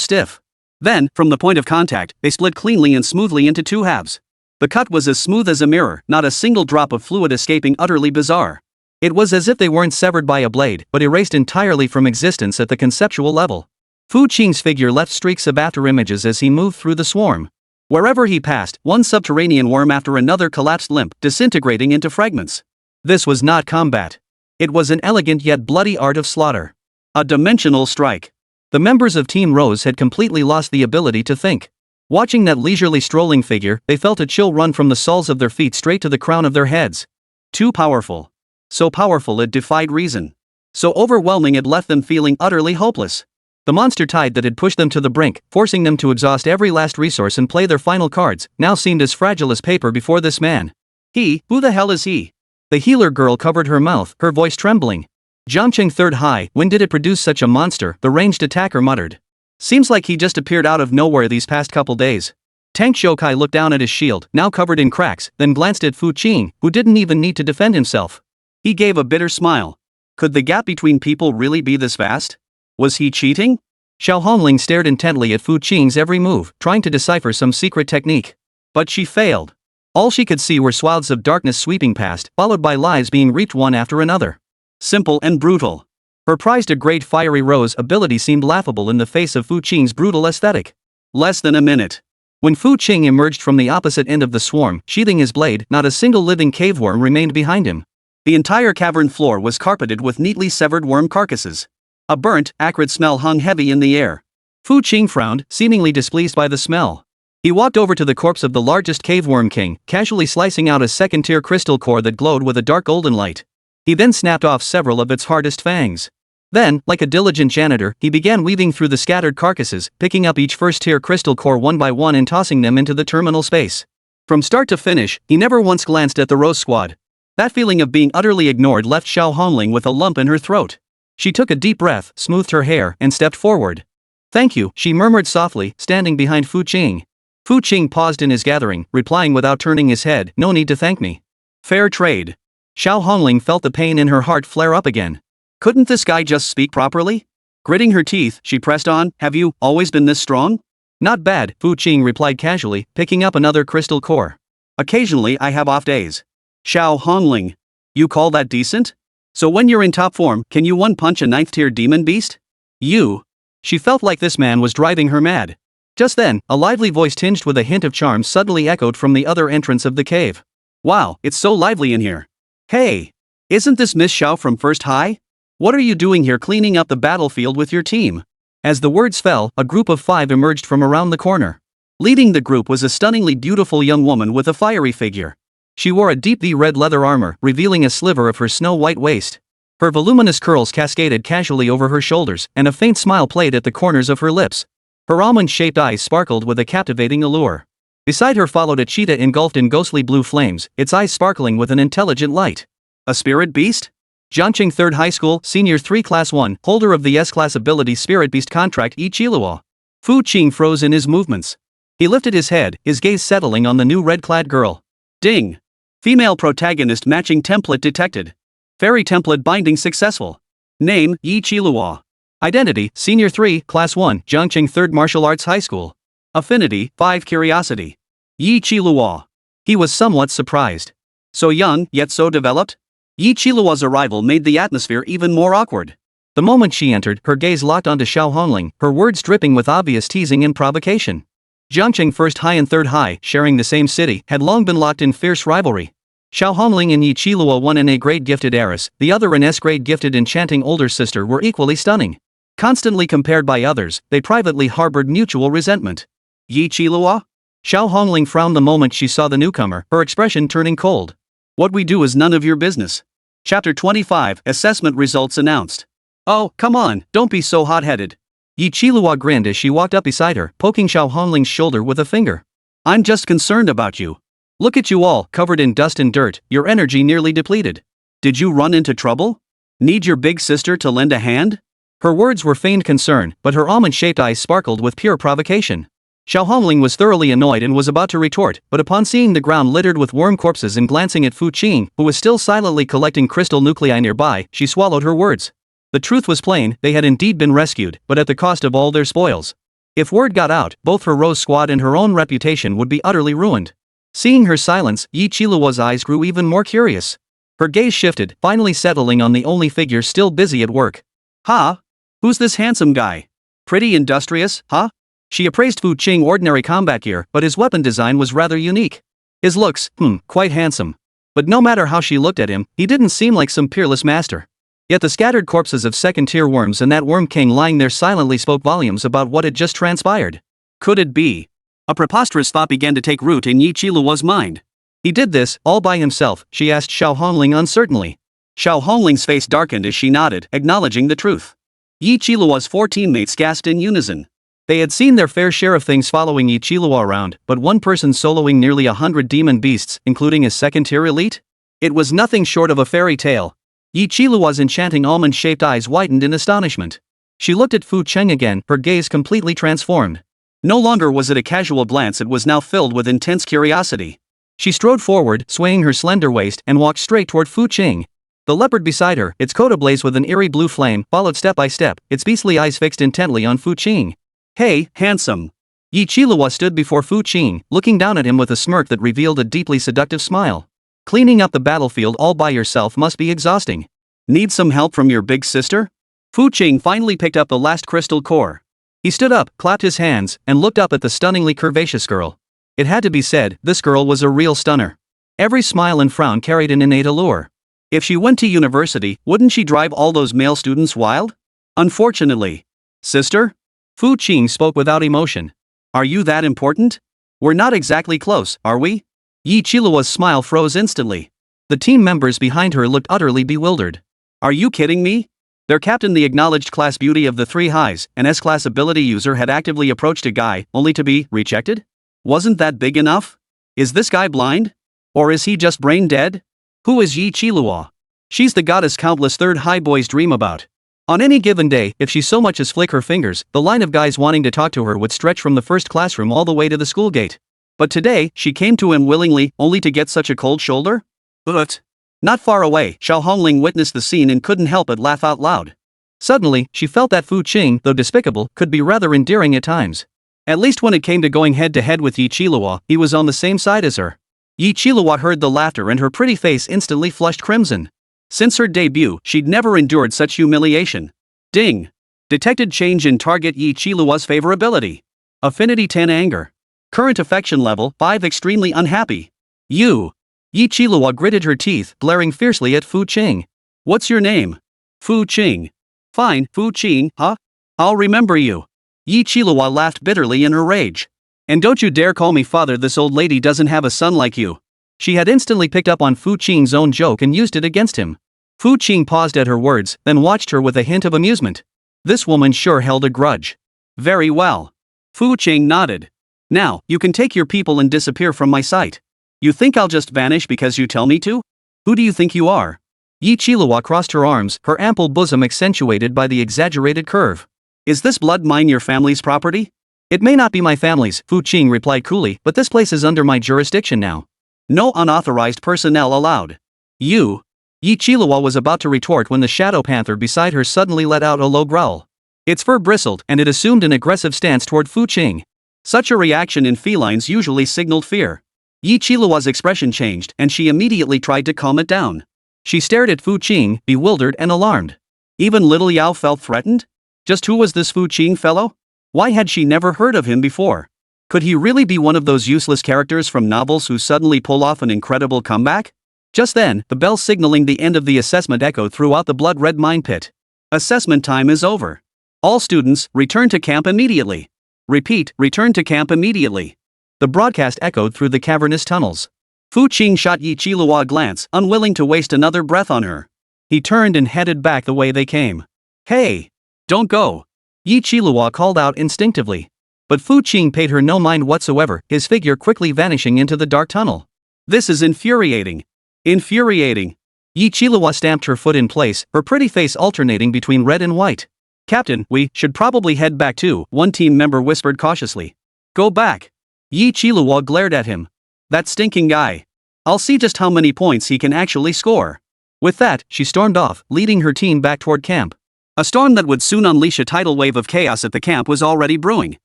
stiff. Then, from the point of contact, they split cleanly and smoothly into two halves. The cut was as smooth as a mirror, not a single drop of fluid escaping, utterly bizarre. It was as if they weren't severed by a blade, but erased entirely from existence at the conceptual level. Fu Qing's figure left streaks of after-images as he moved through the swarm. Wherever he passed, one subterranean worm after another collapsed limp, disintegrating into fragments. This was not combat. It was an elegant yet bloody art of slaughter. A dimensional strike. The members of Team Rose had completely lost the ability to think. Watching that leisurely strolling figure, they felt a chill run from the soles of their feet straight to the crown of their heads. Too powerful. So powerful it defied reason. So overwhelming it left them feeling utterly hopeless. The monster tide that had pushed them to the brink, forcing them to exhaust every last resource and play their final cards, now seemed as fragile as paper before this man. Who the hell is he? The healer girl covered her mouth, her voice trembling. Jiangqing third high, when did it produce such a monster? The ranged attacker muttered. Seems like he just appeared out of nowhere these past couple days. Tank Shokai looked down at his shield, now covered in cracks, then glanced at Fu Qing, who didn't even need to defend himself. He gave a bitter smile. Could the gap between people really be this vast? Was he cheating? Xiao Hongling stared intently at Fu Qing's every move, trying to decipher some secret technique. But she failed. All she could see were swaths of darkness sweeping past, followed by lives being reaped one after another. Simple and brutal. Her prized a great fiery rose ability seemed laughable in the face of Fu Qing's brutal aesthetic. Less than a minute. When Fu Qing emerged from the opposite end of the swarm, sheathing his blade, not a single living cave worm remained behind him. The entire cavern floor was carpeted with neatly severed worm carcasses. A burnt, acrid smell hung heavy in the air. Fu Qing frowned, seemingly displeased by the smell. He walked over to the corpse of the largest cave worm king, casually slicing out a second-tier crystal core that glowed with a dark golden light. He then snapped off several of its hardest fangs. Then, like a diligent janitor, he began weaving through the scattered carcasses, picking up each first-tier crystal core one by one and tossing them into the terminal space. From start to finish, he never once glanced at the Rose Squad. That feeling of being utterly ignored left Xiao Hongling with a lump in her throat. She took a deep breath, smoothed her hair, and stepped forward. "Thank you," she murmured softly, standing behind Fu Qing. Fu Qing paused in his gathering, replying without turning his head, "No need to thank me. Fair trade." Xiao Hongling felt the pain in her heart flare up again. Couldn't this guy just speak properly? Gritting her teeth, she pressed on, "Have you always been this strong?" "Not bad," Fu Qing replied casually, picking up another crystal core. "Occasionally I have off days." Xiao Hongling. "You call that decent? So when you're in top form, can you one-punch a 9th-tier demon beast?" "You?" She felt like this man was driving her mad. Just then, a lively voice tinged with a hint of charm suddenly echoed from the other entrance of the cave. "Wow, it's so lively in here. Hey! Isn't this Miss Xiao from First High? What are you doing here cleaning up the battlefield with your team?" As the words fell, a group of 5 emerged from around the corner. Leading the group was a stunningly beautiful young woman with a fiery figure. She wore a deep V-red leather armor, revealing a sliver of her snow-white waist. Her voluminous curls cascaded casually over her shoulders, and a faint smile played at the corners of her lips. Her almond-shaped eyes sparkled with a captivating allure. Beside her followed a cheetah engulfed in ghostly blue flames, its eyes sparkling with an intelligent light. A spirit beast? Jiangqing 3rd High School, Senior 3 Class 1, holder of the S-Class Ability Spirit Beast contract Yi Qiluo. Fu Qing froze in his movements. He lifted his head, his gaze settling on the new red-clad girl. Ding! Female protagonist matching template detected. Fairy template binding successful. Name, Yi Qiluo. Identity, Senior 3, Class 1, Jiangqing 3rd Martial Arts High School. Affinity, 5 Curiosity. Yi Qiluo. He was somewhat surprised. So young, yet so developed? Yi Qiluo's arrival made the atmosphere even more awkward. The moment she entered, her gaze locked onto Xiao Hongling, her words dripping with obvious teasing and provocation. Jiangqing 1st High and 3rd High, sharing the same city, had long been locked in fierce rivalry. Xiao Hongling and Yi Qiluo, one an A-grade gifted heiress, the other an S-grade gifted enchanting older sister, were equally stunning. Constantly compared by others, they privately harbored mutual resentment. Yi Qiluo? Xiao Hongling frowned the moment she saw the newcomer, her expression turning cold. What we do is none of your business. Chapter 25, Assessment Results Announced. Oh, come on, don't be so hot-headed. Yi Qiluo grinned as she walked up beside her, poking Xiao Hongling's shoulder with a finger. I'm just concerned about you. Look at you all, covered in dust and dirt, your energy nearly depleted. Did you run into trouble? Need your big sister to lend a hand? Her words were feigned concern, but her almond-shaped eyes sparkled with pure provocation. Xiao Hongling was thoroughly annoyed and was about to retort, but upon seeing the ground littered with worm corpses and glancing at Fu Qing, who was still silently collecting crystal nuclei nearby, she swallowed her words. The truth was plain, they had indeed been rescued, but at the cost of all their spoils. If word got out, both her Rose Squad and her own reputation would be utterly ruined. Seeing her silence, Yi Qiluo's eyes grew even more curious. Her gaze shifted, finally settling on the only figure still busy at work. Huh? Who's this handsome guy? Pretty industrious, huh? She appraised Fu Qing ordinary combat gear, but his weapon design was rather unique. His looks, quite handsome. But no matter how she looked at him, he didn't seem like some peerless master. Yet the scattered corpses of second-tier worms and that worm king lying there silently spoke volumes about what had just transpired. Could it be? A preposterous thought began to take root in Yi Qiluo's mind. He did this, all by himself, she asked Xiao Hongling uncertainly. Xiao Hongling's face darkened as she nodded, acknowledging the truth. Yi Qiluo's 4 teammates gasped in unison. They had seen their fair share of things following Yi Qiluo around, but one person soloing nearly 100 demon beasts, including his second-tier elite? It was nothing short of a fairy tale. Yi Qiluo's enchanting almond-shaped eyes widened in astonishment. She looked at Fu Qing again, her gaze completely transformed. No longer was it a casual glance, it was now filled with intense curiosity. She strode forward, swaying her slender waist, and walked straight toward Fu Qing. The leopard beside her, its coat ablaze with an eerie blue flame, followed step by step, its beastly eyes fixed intently on Fu Qing. Hey, handsome. Yi Qiluo stood before Fu Qing, looking down at him with a smirk that revealed a deeply seductive smile. Cleaning up the battlefield all by yourself must be exhausting. Need some help from your big sister? Fu Qing finally picked up the last crystal core. He stood up, clapped his hands, and looked up at the stunningly curvaceous girl. It had to be said, this girl was a real stunner. Every smile and frown carried an innate allure. If she went to university, wouldn't she drive all those male students wild? Unfortunately. Sister? Fu Qing spoke without emotion. Are you that important? We're not exactly close, are we? Yi Qiluo's smile froze instantly. The team members behind her looked utterly bewildered. Are you kidding me? Their captain, the acknowledged class beauty of the 3 highs, an S-class ability user, had actively approached a guy, only to be rejected? Wasn't that big enough? Is this guy blind? Or is he just brain dead? Who is Yi Qiluo? She's the goddess countless 3rd high boys dream about. On any given day, if she so much as flick her fingers, the line of guys wanting to talk to her would stretch from the first classroom all the way to the school gate. But today, she came to him willingly, only to get such a cold shoulder? But not far away, Xiao Hongling witnessed the scene and couldn't help but laugh out loud. Suddenly, she felt that Fu Qing, though despicable, could be rather endearing at times. At least when it came to going head-to-head with Yi Qiluo, he was on the same side as her. Yi Qiluo heard the laughter and her pretty face instantly flushed crimson. Since her debut, she'd never endured such humiliation. Ding! Detected change in target Yi Qiluo's favorability. Affinity 10 anger. Current affection level 5 extremely unhappy. You! Yi Qiluo gritted her teeth, glaring fiercely at Fu Qing. What's your name? Fu Qing. Fine, Fu Qing, huh? I'll remember you. Yi Qiluo laughed bitterly in her rage. And don't you dare call me father, this old lady doesn't have a son like you. She had instantly picked up on Fu Qing's own joke and used it against him. Fu Qing paused at her words, then watched her with a hint of amusement. This woman sure held a grudge. Very well. Fu Qing nodded. Now, you can take your people and disappear from my sight. You think I'll just vanish because you tell me to? Who do you think you are? Yi Qiluo crossed her arms, her ample bosom accentuated by the exaggerated curve. Is this blood mine your family's property? It may not be my family's, Fu Qing replied coolly, but this place is under my jurisdiction now. No unauthorized personnel allowed. You. Yi Qiluo was about to retort when the shadow panther beside her suddenly let out a low growl. Its fur bristled and it assumed an aggressive stance toward Fu Qing. Such a reaction in felines usually signaled fear. Yi Qiluo's expression changed and she immediately tried to calm it down. She stared at Fu Qing, bewildered and alarmed. Even little Yao felt threatened? Just who was this Fu Qing fellow? Why had she never heard of him before? Could he really be one of those useless characters from novels who suddenly pull off an incredible comeback? Just then, the bell signaling the end of the assessment echoed throughout the blood-red mine pit. Assessment time is over. All students, return to camp immediately. Repeat, return to camp immediately. The broadcast echoed through the cavernous tunnels. Fu Qing shot Yi Qiluo a glance, unwilling to waste another breath on her. He turned and headed back the way they came. Hey! Don't go! Yi Qiluo called out instinctively. But Fu Qing paid her no mind whatsoever, his figure quickly vanishing into the dark tunnel. This is infuriating. Infuriating. Yi Qiluo stamped her foot in place, her pretty face alternating between red and white. Captain, we should probably head back too, one team member whispered cautiously. Go back. Yi Qiluo glared at him. That stinking guy. I'll see just how many points he can actually score. With that, she stormed off, leading her team back toward camp. A storm that would soon unleash a tidal wave of chaos at the camp was already brewing.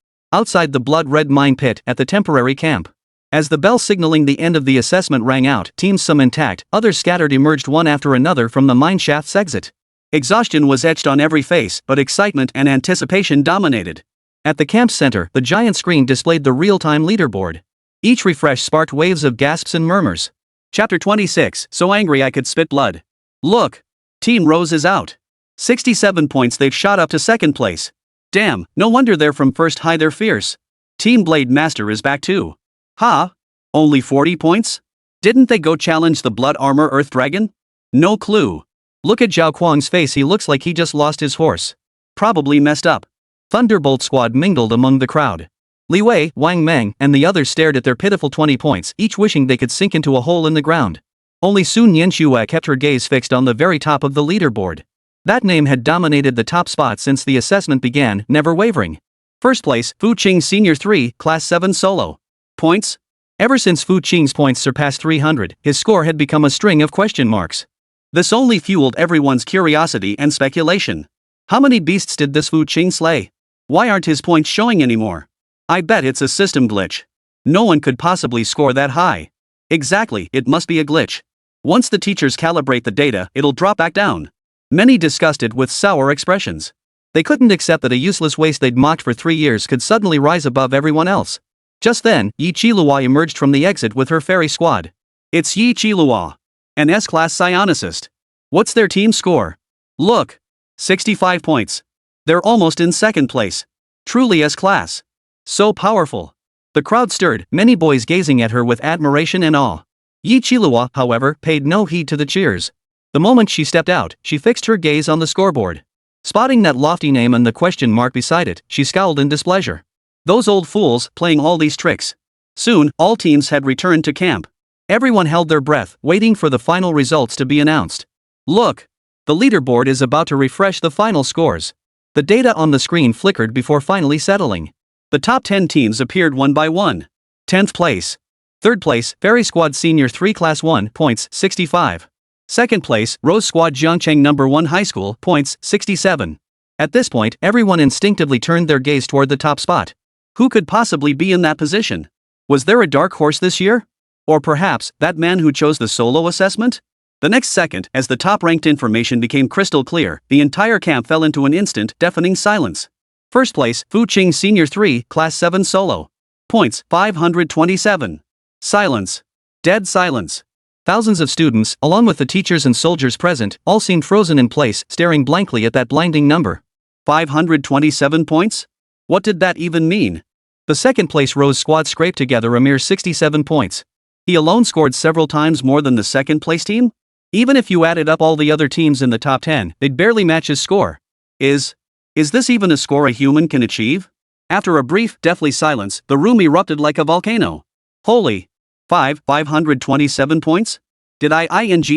Outside the blood-red mine pit at the temporary camp. As the bell signaling the end of the assessment rang out, teams some intact, others scattered emerged one after another from the mine shaft's exit. Exhaustion was etched on every face, but excitement and anticipation dominated. At the camp's center, the giant screen displayed the real-time leaderboard. Each refresh sparked waves of gasps and murmurs. Chapter 26, So Angry I Could Spit Blood. Look! Team Rose is out. 67 points, they've shot up to second place. Damn, no wonder they're from first high, they're fierce. Team Blade Master is back too. Ha! Only 40 points? Didn't they go challenge the Blood Armor Earth Dragon? No clue. Look at Zhao Kuang's face, he looks like he just lost his horse. Probably messed up. Thunderbolt Squad mingled among the crowd. Li Wei, Wang Meng, and the others stared at their pitiful 20 points, each wishing they could sink into a hole in the ground. Only Sun Yanxue kept her gaze fixed on the very top of the leaderboard. That name had dominated the top spot since the assessment began, never wavering. First place, Fu Qing Senior 3, Class 7 Solo. Points? Ever since Fu Qing's points surpassed 300, his score had become a string of question marks. This only fueled everyone's curiosity and speculation. How many beasts did this Fu Qing slay? Why aren't his points showing anymore? I bet it's a system glitch. No one could possibly score that high. Exactly, it must be a glitch. Once the teachers calibrate the data, it'll drop back down. Many discussed it with sour expressions. They couldn't accept that a useless waste they'd mocked for 3 years could suddenly rise above everyone else. Just then, Yi Qiluo emerged from the exit with her fairy squad. It's Yi Qiluo, an S-class psionicist. What's their team score? Look! 65 points. They're almost in second place. Truly S-class. So powerful. The crowd stirred, many boys gazing at her with admiration and awe. Yi Qiluo, however, paid no heed to the cheers. The moment she stepped out, she fixed her gaze on the scoreboard. Spotting that lofty name and the question mark beside it, she scowled in displeasure. Those old fools, playing all these tricks. Soon, all teams had returned to camp. Everyone held their breath, waiting for the final results to be announced. Look! The leaderboard is about to refresh the final scores. The data on the screen flickered before finally settling. The top 10 teams appeared one by one. 10th place. 3rd place, Fairy Squad Senior 3 Class 1, points, 65. 2nd place, Rose Squad Jiangcheng No. 1 High School, points, 67. At this point, everyone instinctively turned their gaze toward the top spot. Who could possibly be in that position? Was there a dark horse this year? Or perhaps, that man who chose the solo assessment? The next second, as the top-ranked information became crystal clear, the entire camp fell into an instant, deafening silence. First place, Fu Qing Senior 3, Class 7 Solo. Points, 527. Silence. Dead silence. Thousands of students, along with the teachers and soldiers present, all seemed frozen in place, staring blankly at that blinding number. 527 points? What did that even mean? The second-place Rose Squad scraped together a mere 67 points. He alone scored several times more than the second-place team? Even if you added up all the other teams in the top 10, they'd barely match his score. Is this even a score a human can achieve? After a brief, deathly silence, the room erupted like a volcano. Holy! 527 points? Did I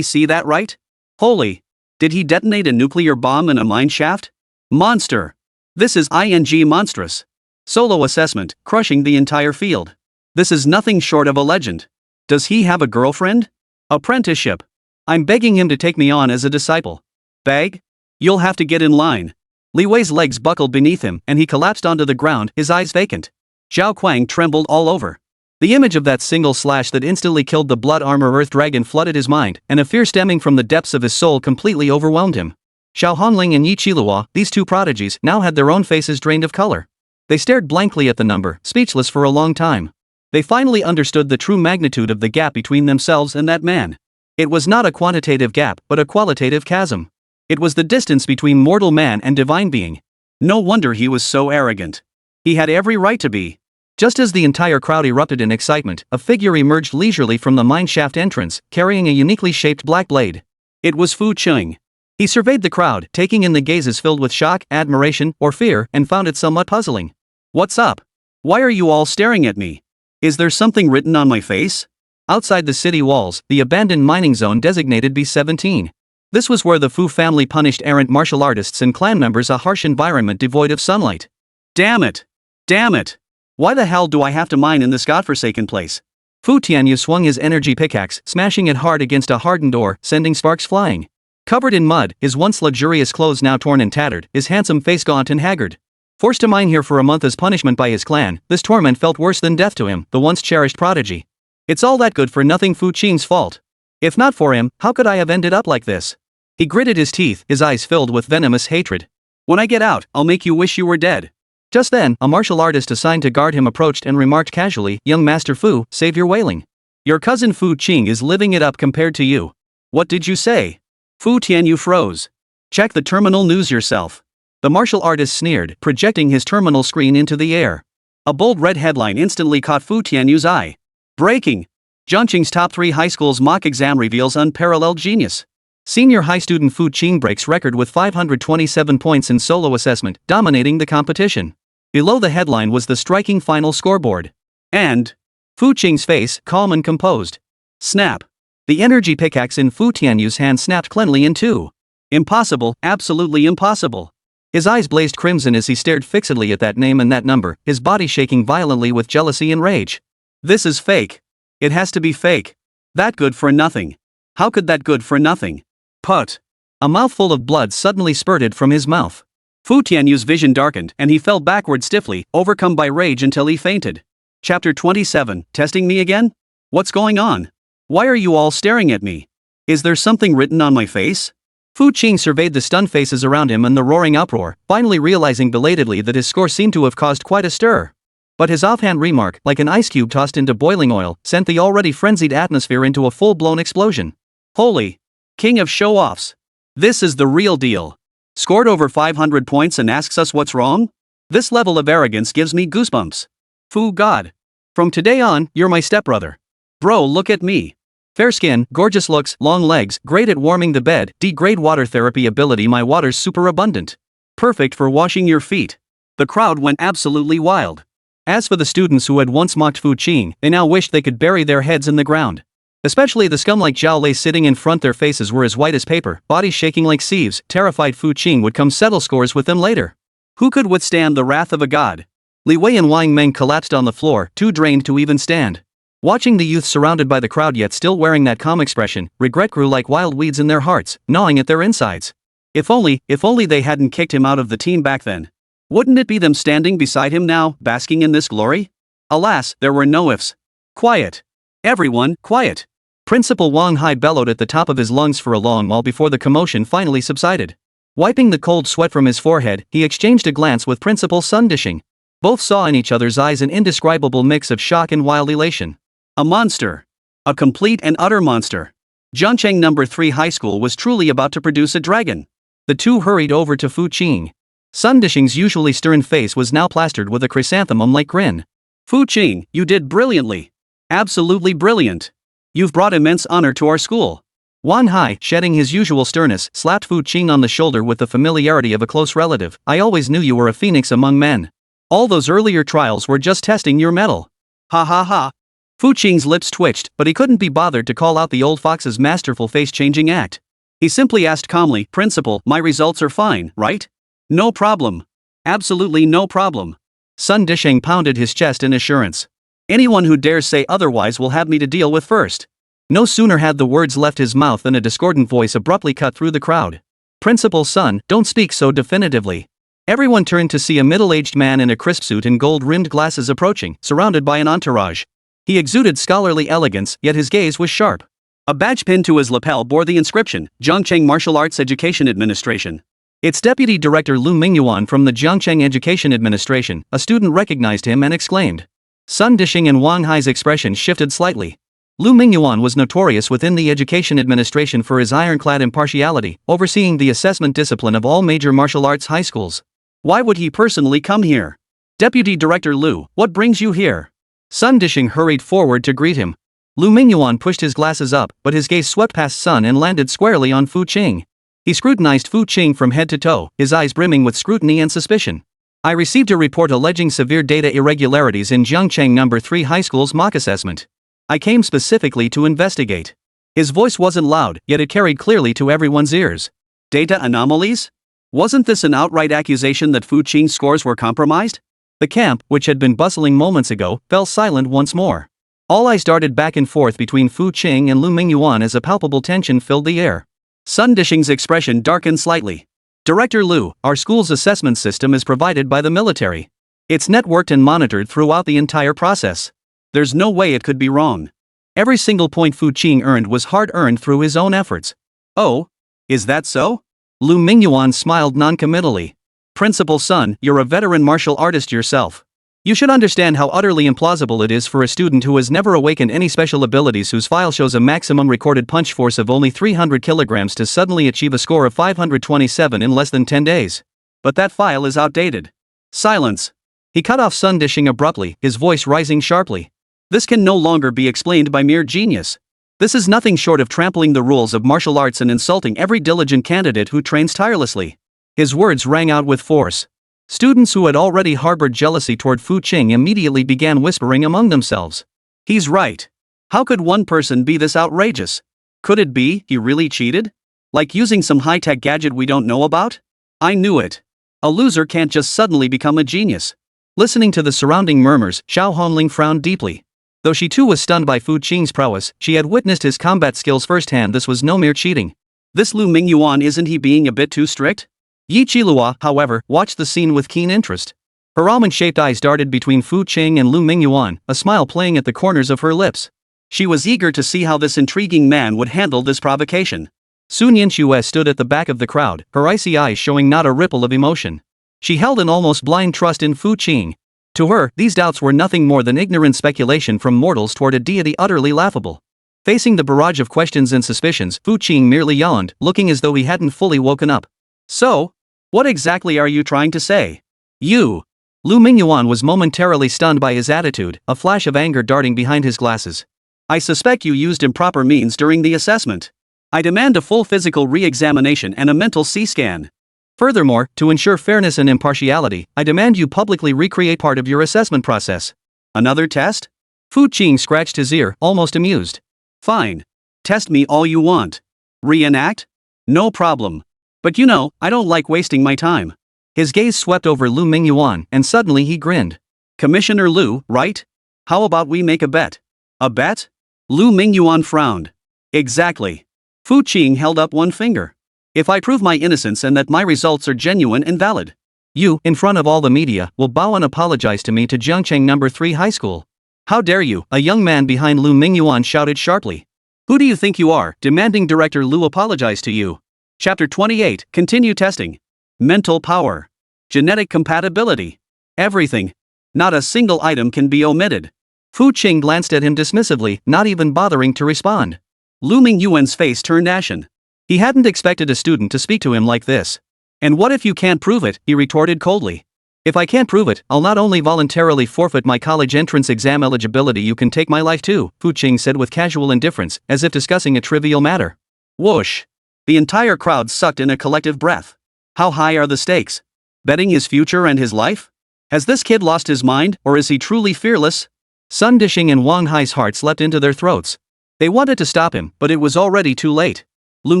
see that right? Holy! Did he detonate a nuclear bomb in a mine shaft? Monster! This is monstrous. Solo assessment, crushing the entire field. This is nothing short of a legend. Does he have a girlfriend? Apprenticeship. I'm begging him to take me on as a disciple. Beg? You'll have to get in line. Li Wei's legs buckled beneath him and he collapsed onto the ground, his eyes vacant. Zhao Kuang trembled all over. The image of that single slash that instantly killed the blood armor earth dragon flooded his mind, and a fear stemming from the depths of his soul completely overwhelmed him. Xiao Honling and Yi Qilihua, these two prodigies, now had their own faces drained of color. They stared blankly at the number, speechless for a long time. They finally understood the true magnitude of the gap between themselves and that man. It was not a quantitative gap, but a qualitative chasm. It was the distance between mortal man and divine being. No wonder he was so arrogant. He had every right to be. Just as the entire crowd erupted in excitement, a figure emerged leisurely from the mine shaft entrance, carrying a uniquely shaped black blade. It was Fu Qing. He surveyed the crowd, taking in the gazes filled with shock, admiration, or fear, and found it somewhat puzzling. What's up? Why are you all staring at me? Is there something written on my face? Outside the city walls, the abandoned mining zone designated B-17. This was where the Fu family punished errant martial artists and clan members, a harsh environment devoid of sunlight. Damn it! Damn it! Why the hell do I have to mine in this godforsaken place? Fu Tianyu swung his energy pickaxe, smashing it hard against a hardened door, sending sparks flying. Covered in mud, his once luxurious clothes now torn and tattered, his handsome face gaunt and haggard. Forced to mine here for a month as punishment by his clan, this torment felt worse than death to him, the once cherished prodigy. It's all that good for nothing, Fu Qing's fault. If not for him, how could I have ended up like this? He gritted his teeth, his eyes filled with venomous hatred. When I get out, I'll make you wish you were dead. Just then, a martial artist assigned to guard him approached and remarked casually, "Young Master Fu, save your wailing. Your cousin Fu Qing is living it up compared to you." What did you say? Fu Tianyu froze. Check the terminal news yourself. The martial artist sneered, projecting his terminal screen into the air. A bold red headline instantly caught Fu Tianyu's eye. Breaking! Zhongqing's top 3 high schools mock exam reveals unparalleled genius. Senior high student Fu Qing breaks record with 527 points in solo assessment, dominating the competition. Below the headline was the striking final scoreboard. And Fu Qing's face, calm and composed. Snap! The energy pickaxe in Fu Tianyu's hand snapped cleanly in two. Impossible, absolutely impossible. His eyes blazed crimson as he stared fixedly at that name and that number, his body shaking violently with jealousy and rage. This is fake. It has to be fake. That good for nothing. How could that good for nothing? Put. A mouthful of blood suddenly spurted from his mouth. Fu Tianyu's vision darkened and he fell backward stiffly, overcome by rage until he fainted. Chapter 27, Testing me again? What's going on? Why are you all staring at me? Is there something written on my face? Fu Qing surveyed the stunned faces around him and the roaring uproar, finally realizing belatedly that his score seemed to have caused quite a stir. But his offhand remark, like an ice cube tossed into boiling oil, sent the already frenzied atmosphere into a full-blown explosion. Holy! King of show-offs! This is the real deal. Scored over 500 points and asks us what's wrong? This level of arrogance gives me goosebumps. Fu God. From today on, you're my stepbrother. Bro, look at me. Fair skin, gorgeous looks, long legs, great at warming the bed, D-grade water therapy ability, my water's super abundant. Perfect for washing your feet. The crowd went absolutely wild. As for the students who had once mocked Fu Qing, they now wished they could bury their heads in the ground. Especially the scum like Zhao Lei sitting in front, their faces were as white as paper, bodies shaking like sieves, terrified Fu Qing would come settle scores with them later. Who could withstand the wrath of a god? Li Wei and Wang Meng collapsed on the floor, too drained to even stand. Watching the youth surrounded by the crowd yet still wearing that calm expression, regret grew like wild weeds in their hearts, gnawing at their insides. If only they hadn't kicked him out of the team back then. Wouldn't it be them standing beside him now, basking in this glory? Alas, there were no ifs. Quiet. Everyone, quiet. Principal Wang Hai bellowed at the top of his lungs for a long while before the commotion finally subsided. Wiping the cold sweat from his forehead, he exchanged a glance with Principal Sun Dishing. Both saw in each other's eyes an indescribable mix of shock and wild elation. A monster. A complete and utter monster. Zhongcheng No. 3 High School was truly about to produce a dragon. The two hurried over to Fu Qing. Sun Dishing's usually stern face was now plastered with a chrysanthemum-like grin. Fu Qing, you did brilliantly. Absolutely brilliant. You've brought immense honor to our school. Wan Hai, shedding his usual sternness, slapped Fu Qing on the shoulder with the familiarity of a close relative. I always knew you were a phoenix among men. All those earlier trials were just testing your mettle. Ha ha ha. Fu Qing's lips twitched, but he couldn't be bothered to call out the old fox's masterful face-changing act. He simply asked calmly, "Principal, my results are fine, right?" "No problem. Absolutely no problem." Sun Disheng pounded his chest in assurance. "Anyone who dares say otherwise will have me to deal with first." No sooner had the words left his mouth than a discordant voice abruptly cut through the crowd. "Principal Sun, don't speak so definitively." Everyone turned to see a middle-aged man in a crisp suit and gold-rimmed glasses approaching, surrounded by an entourage. He exuded scholarly elegance, yet his gaze was sharp. A badge pinned to his lapel bore the inscription, "Jiangcheng Martial Arts Education Administration." Its deputy director Lu Mingyuan from the Jiangcheng Education Administration, a student recognized him and exclaimed. Sun Disheng and Wang Hai's expression shifted slightly. Lu Mingyuan was notorious within the Education Administration for his ironclad impartiality, overseeing the assessment discipline of all major martial arts high schools. Why would he personally come here? "Deputy Director Lu, what brings you here?" Sun Disheng hurried forward to greet him. Lu Mingyuan pushed his glasses up, but his gaze swept past Sun and landed squarely on Fu Qing. He scrutinized Fu Qing from head to toe, his eyes brimming with scrutiny and suspicion. "I received a report alleging severe data irregularities in Jiangcheng No. 3 High School's mock assessment. I came specifically to investigate." His voice wasn't loud, yet it carried clearly to everyone's ears. "Data anomalies? Wasn't this an outright accusation that Fu Qing's scores were compromised?" The camp, which had been bustling moments ago, fell silent once more. All eyes darted back and forth between Fu Qing and Lu Mingyuan as a palpable tension filled the air. Sun Disheng's expression darkened slightly. "Director Lu, our school's assessment system is provided by the military. It's networked and monitored throughout the entire process. There's no way it could be wrong. Every single point Fu Qing earned was hard-earned through his own efforts." "Oh? Is that so?" Lu Mingyuan smiled noncommittally. "Principal Sun, you're a veteran martial artist yourself. You should understand how utterly implausible it is for a student who has never awakened any special abilities whose file shows a maximum recorded punch force of only 300 kilograms to suddenly achieve a score of 527 in less than 10 days. But that file is outdated." "Silence." He cut off Sun Disheng abruptly, his voice rising sharply. "This can no longer be explained by mere genius. This is nothing short of trampling the rules of martial arts and insulting every diligent candidate who trains tirelessly." His words rang out with force. Students who had already harbored jealousy toward Fu Qing immediately began whispering among themselves. "He's right. How could one person be this outrageous? Could it be he really cheated? Like using some high-tech gadget we don't know about? I knew it. A loser can't just suddenly become a genius." Listening to the surrounding murmurs, Xiao Honling frowned deeply. Though she too was stunned by Fu Qing's prowess, she had witnessed his combat skills firsthand. This was no mere cheating. "This Lu Mingyuan, isn't he being a bit too strict?" Yi Qilua, however, watched the scene with keen interest. Her almond-shaped eyes darted between Fu Qing and Lu Mingyuan, a smile playing at the corners of her lips. She was eager to see how this intriguing man would handle this provocation. Sun Yinxue stood at the back of the crowd, her icy eyes showing not a ripple of emotion. She held an almost blind trust in Fu Qing. To her, these doubts were nothing more than ignorant speculation from mortals toward a deity utterly laughable. Facing the barrage of questions and suspicions, Fu Qing merely yawned, looking as though he hadn't fully woken up. "So? What exactly are you trying to say?" "You." Lu Mingyuan was momentarily stunned by his attitude, a flash of anger darting behind his glasses. "I suspect you used improper means during the assessment. I demand a full physical re-examination and a mental C-scan. Furthermore, to ensure fairness and impartiality, I demand you publicly recreate part of your assessment process." "Another test?" Fu Qing scratched his ear, almost amused. "Fine. Test me all you want. Reenact? No problem. But you know, I don't like wasting my time." His gaze swept over Lu Mingyuan, and suddenly he grinned. "Commissioner Lu, right? How about we make a bet?" "A bet?" Lu Mingyuan frowned. "Exactly." Fu Qing held up one finger. "If I prove my innocence and that my results are genuine and valid, you, in front of all the media, will bow and apologize to me to Jiangcheng No. 3 High School." "How dare you?" a young man behind Lu Mingyuan shouted sharply. "Who do you think you are, demanding Director Lu apologize to you?" Chapter 28, Continue Testing. Mental power. Genetic compatibility. Everything. Not a single item can be omitted. Fu Qing glanced at him dismissively, not even bothering to respond. Lu Mingyuan's face turned ashen. He hadn't expected a student to speak to him like this. "And what if you can't prove it?" he retorted coldly. "If I can't prove it, I'll not only voluntarily forfeit my college entrance exam eligibility, you can take my life too," Fu Qing said with casual indifference, as if discussing a trivial matter. Whoosh. The entire crowd sucked in a collective breath. How high are the stakes? Betting his future and his life? Has this kid lost his mind, or is he truly fearless? Sun Disheng and Wang Hai's hearts leapt into their throats. They wanted to stop him, but it was already too late. Lu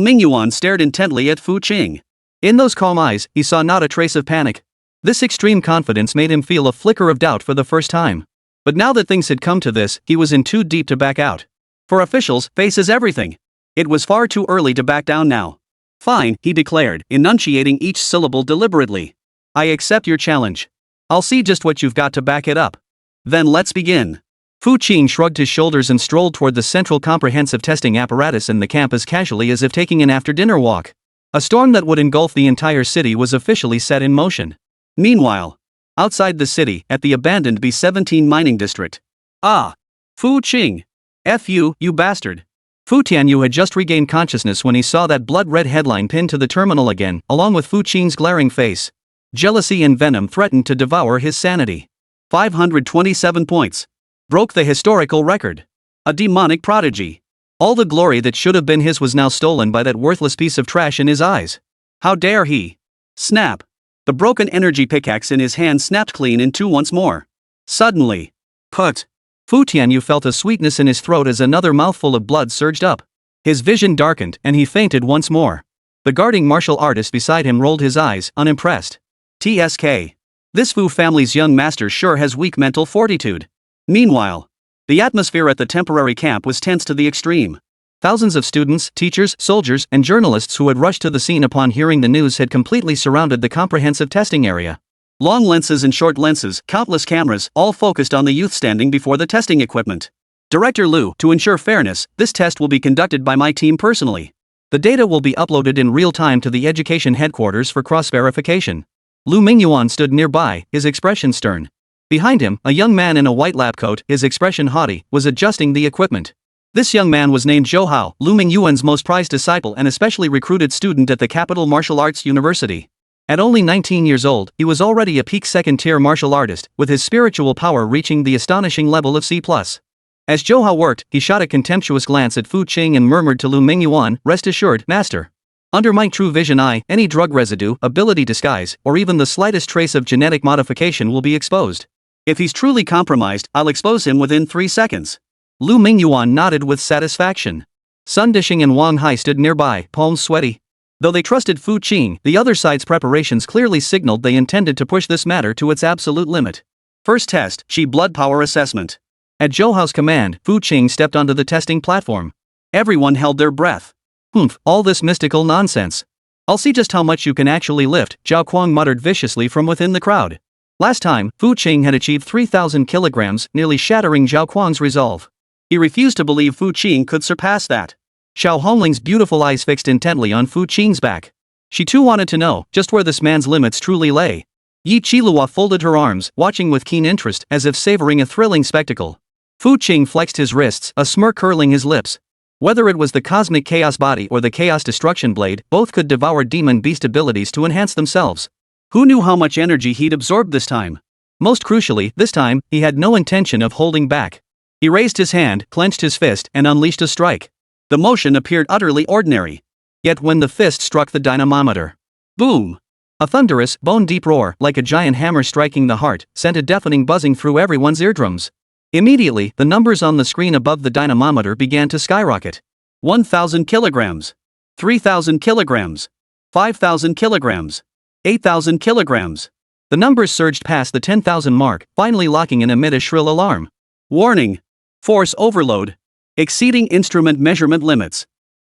Mingyuan stared intently at Fu Qing. In those calm eyes, he saw not a trace of panic. This extreme confidence made him feel a flicker of doubt for the first time. But now that things had come to this, he was in too deep to back out. For officials, face is everything. It was far too early to back down now. Fine, he declared, enunciating each syllable deliberately. I accept your challenge. I'll see just what you've got to back it up. Then let's begin. Fu Qing shrugged his shoulders and strolled toward the central comprehensive testing apparatus in the camp as casually as if taking an after-dinner walk. A storm that would engulf the entire city was officially set in motion. Meanwhile, outside the city, at the abandoned B-17 mining district. Ah! Fu Qing! F you bastard! Fu Tianyu had just regained consciousness when he saw that blood-red headline pinned to the terminal again, along with Fu Qing's glaring face. Jealousy and venom threatened to devour his sanity. 527 points. Broke the historical record. A demonic prodigy. All the glory that should have been his was now stolen by that worthless piece of trash in his eyes. How dare he? Snap. The broken energy pickaxe in his hand snapped clean in two once more. Suddenly. Put. Fu Tianyu felt a sweetness in his throat as another mouthful of blood surged up. His vision darkened and he fainted once more. The guarding martial artist beside him rolled his eyes, unimpressed. TSK. This Fu family's young master sure has weak mental fortitude. Meanwhile, the atmosphere at the temporary camp was tense to the extreme. Thousands of students, teachers, soldiers, and journalists who had rushed to the scene upon hearing the news had completely surrounded the comprehensive testing area. Long lenses and short lenses, countless cameras, all focused on the youth standing before the testing equipment. Director Lu, to ensure fairness, this test will be conducted by my team personally. The data will be uploaded in real time to the education headquarters for cross-verification. Lu Mingyuan stood nearby, his expression stern. Behind him, a young man in a white lab coat, his expression haughty, was adjusting the equipment. This young man was named Zhou Hao, Lu Mingyuan's most prized disciple and especially recruited student at the Capital Martial Arts University. At only 19 years old, he was already a peak second-tier martial artist, with his spiritual power reaching the astonishing level of C+. As Zhou Hao worked, he shot a contemptuous glance at Fu Qing and murmured to Lu Mingyuan, "Rest assured, master. Under my true vision eye, any drug residue, ability disguise, or even the slightest trace of genetic modification will be exposed. If he's truly compromised, I'll expose him within 3 seconds." Lu Mingyuan nodded with satisfaction. Sun Dishing and Wang Hai stood nearby, palms sweaty. Though they trusted Fu Qing, the other side's preparations clearly signaled they intended to push this matter to its absolute limit. First test, Qi blood power assessment. At Zhou Hao's command, Fu Qing stepped onto the testing platform. Everyone held their breath. Humph, all this mystical nonsense. I'll see just how much you can actually lift, Zhao Kuang muttered viciously from within the crowd. Last time, Fu Qing had achieved 3,000 kilograms, nearly shattering Zhao Kuang's resolve. He refused to believe Fu Qing could surpass that. Xiao Hongling's beautiful eyes fixed intently on Fu Qing's back. She too wanted to know just where this man's limits truly lay. Yi Qilua folded her arms, watching with keen interest, as if savoring a thrilling spectacle. Fu Qing flexed his wrists, a smirk curling his lips. Whether it was the cosmic chaos body or the chaos destruction blade, both could devour demon beast abilities to enhance themselves. Who knew how much energy he'd absorbed this time? Most crucially, this time, he had no intention of holding back. He raised his hand, clenched his fist, and unleashed a strike. The motion appeared utterly ordinary. Yet when the fist struck the dynamometer, boom! A thunderous, bone-deep roar, like a giant hammer striking the heart, sent a deafening buzzing through everyone's eardrums. Immediately, the numbers on the screen above the dynamometer began to skyrocket. 1,000 kilograms. 3,000 kilograms. 5,000 kilograms. 8,000 kilograms. The numbers surged past the 10,000 mark, finally locking in amid a shrill alarm. Warning! Force overload. Exceeding instrument measurement limits.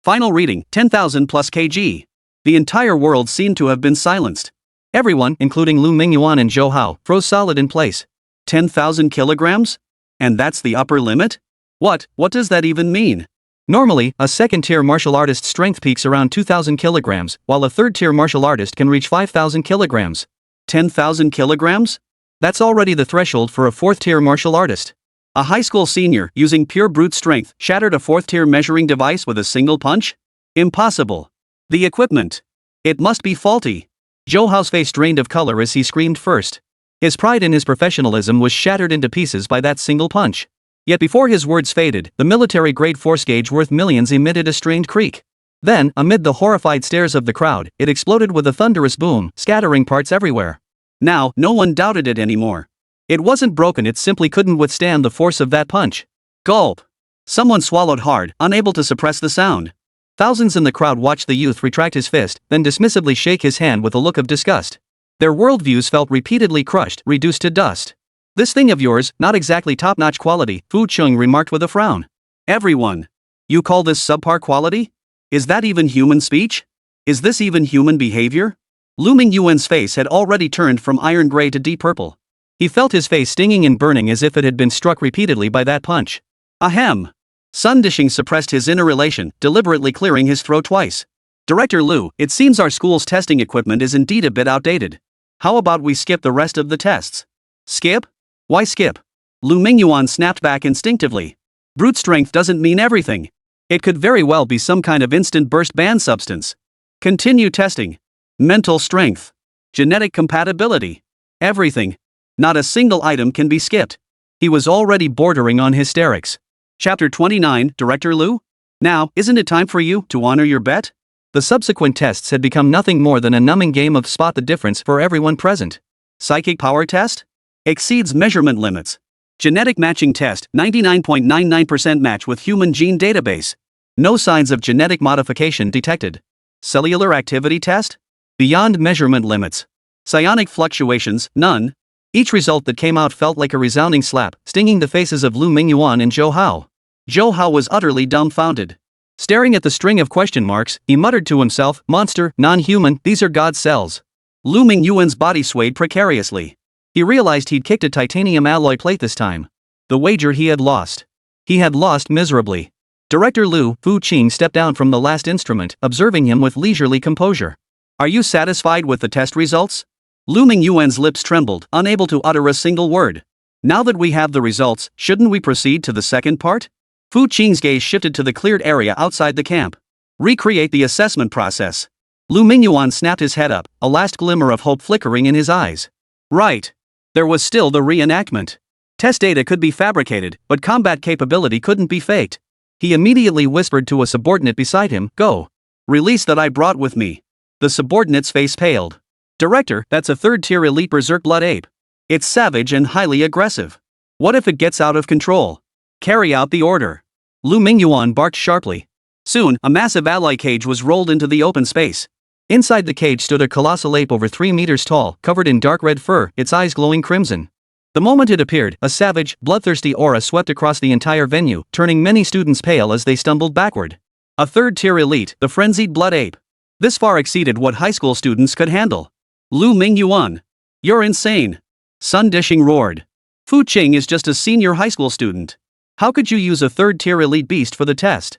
Final reading, 10,000 plus kg. The entire world seemed to have been silenced. Everyone, including Lu Mingyuan and Zhou Hao, froze solid in place. 10,000 kilograms? And that's the upper limit? What does that even mean? Normally, a second-tier martial artist's strength peaks around 2,000 kilograms, while a third-tier martial artist can reach 5,000 kilograms. 10,000 kilograms? That's already the threshold for a fourth-tier martial artist. A high school senior, using pure brute strength, shattered a fourth-tier measuring device with a single punch? Impossible. The equipment. It must be faulty. Zhou Hao's face drained of color as he screamed first. His pride in his professionalism was shattered into pieces by that single punch. Yet before his words faded, the military-grade force gauge worth millions emitted a strained creak. Then, amid the horrified stares of the crowd, it exploded with a thunderous boom, scattering parts everywhere. Now, no one doubted it anymore. It wasn't broken, it simply couldn't withstand the force of that punch. Gulp! Someone swallowed hard, unable to suppress the sound. Thousands in the crowd watched the youth retract his fist, then dismissively shake his hand with a look of disgust. Their worldviews felt repeatedly crushed, reduced to dust. "This thing of yours, not exactly top-notch quality," Fu Qing remarked with a frown. "Everyone. You call this subpar quality? Is that even human speech? Is this even human behavior?" Lu Mingyuan's face had already turned from iron gray to deep purple. He felt his face stinging and burning as if it had been struck repeatedly by that punch. Ahem. Sun Dishing suppressed his inner elation, deliberately clearing his throat twice. "Director Lu, it seems our school's testing equipment is indeed a bit outdated. How about we skip the rest of the tests?" "Skip? Why skip?" Lu Mingyuan snapped back instinctively. "Brute strength doesn't mean everything. It could very well be some kind of instant burst banned substance. Continue testing. Mental strength. Genetic compatibility. Everything. Not a single item can be skipped." He was already bordering on hysterics. Chapter 29, Director Lu? "Now, isn't it time for you to honor your bet?" The subsequent tests had become nothing more than a numbing game of spot the difference for everyone present. Psychic power test? Exceeds measurement limits. Genetic matching test, 99.99% match with human gene database. No signs of genetic modification detected. Cellular activity test? Beyond measurement limits. Psionic fluctuations, none. Each result that came out felt like a resounding slap, stinging the faces of Lu Mingyuan and Zhou Hao. Zhou Hao was utterly dumbfounded. Staring at the string of question marks, he muttered to himself, "Monster, non-human, these are God's cells." Lu Mingyuan's body swayed precariously. He realized he'd kicked a titanium alloy plate this time. The wager he had lost. He had lost miserably. Director Lu, Fu Qing stepped down from the last instrument, observing him with leisurely composure. "Are you satisfied with the test results?" Lu Mingyuan's lips trembled, unable to utter a single word. "Now that we have the results, shouldn't we proceed to the second part?" Fu Qing's gaze shifted to the cleared area outside the camp. "Recreate the assessment process." Lu Mingyuan snapped his head up, a last glimmer of hope flickering in his eyes. Right. There was still the reenactment. Test data could be fabricated, but combat capability couldn't be faked. He immediately whispered to a subordinate beside him, "Go. Release that I brought with me." The subordinate's face paled. "Director, that's a third-tier elite berserk blood ape. It's savage and highly aggressive. What if it gets out of control? Carry out the order." Lu Mingyuan barked sharply. Soon, a massive alloy cage was rolled into the open space. Inside the cage stood a colossal ape over 3 meters tall, covered in dark red fur, its eyes glowing crimson. The moment it appeared, a savage, bloodthirsty aura swept across the entire venue, turning many students pale as they stumbled backward. A third-tier elite, the frenzied blood ape. This far exceeded what high school students could handle. "Lu Mingyuan. You're insane." Sun Dishing roared. "Fu Qing is just a senior high school student. How could you use a third-tier elite beast for the test?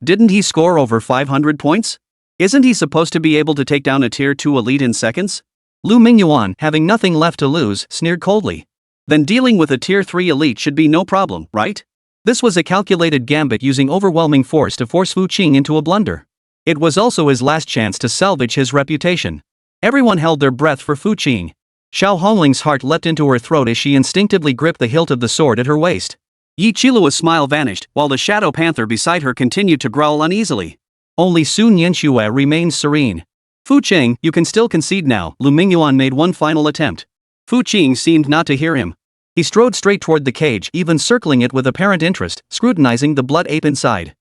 Didn't he score over 500 points? Isn't he supposed to be able to take down a tier 2 elite in seconds?" Lu Mingyuan, having nothing left to lose, sneered coldly. "Then dealing with a tier 3 elite should be no problem, right?" This was a calculated gambit using overwhelming force to force Fu Qing into a blunder. It was also his last chance to salvage his reputation. Everyone held their breath for Fu Qing. Xiao Hongling's heart leapt into her throat as she instinctively gripped the hilt of the sword at her waist. Yi Qilua's smile vanished, while the shadow panther beside her continued to growl uneasily. Only Sun Yanxue remained serene. "Fu Qing, you can still concede now," Lu Mingyuan made one final attempt. Fu Qing seemed not to hear him. He strode straight toward the cage, even circling it with apparent interest, scrutinizing the blood ape inside.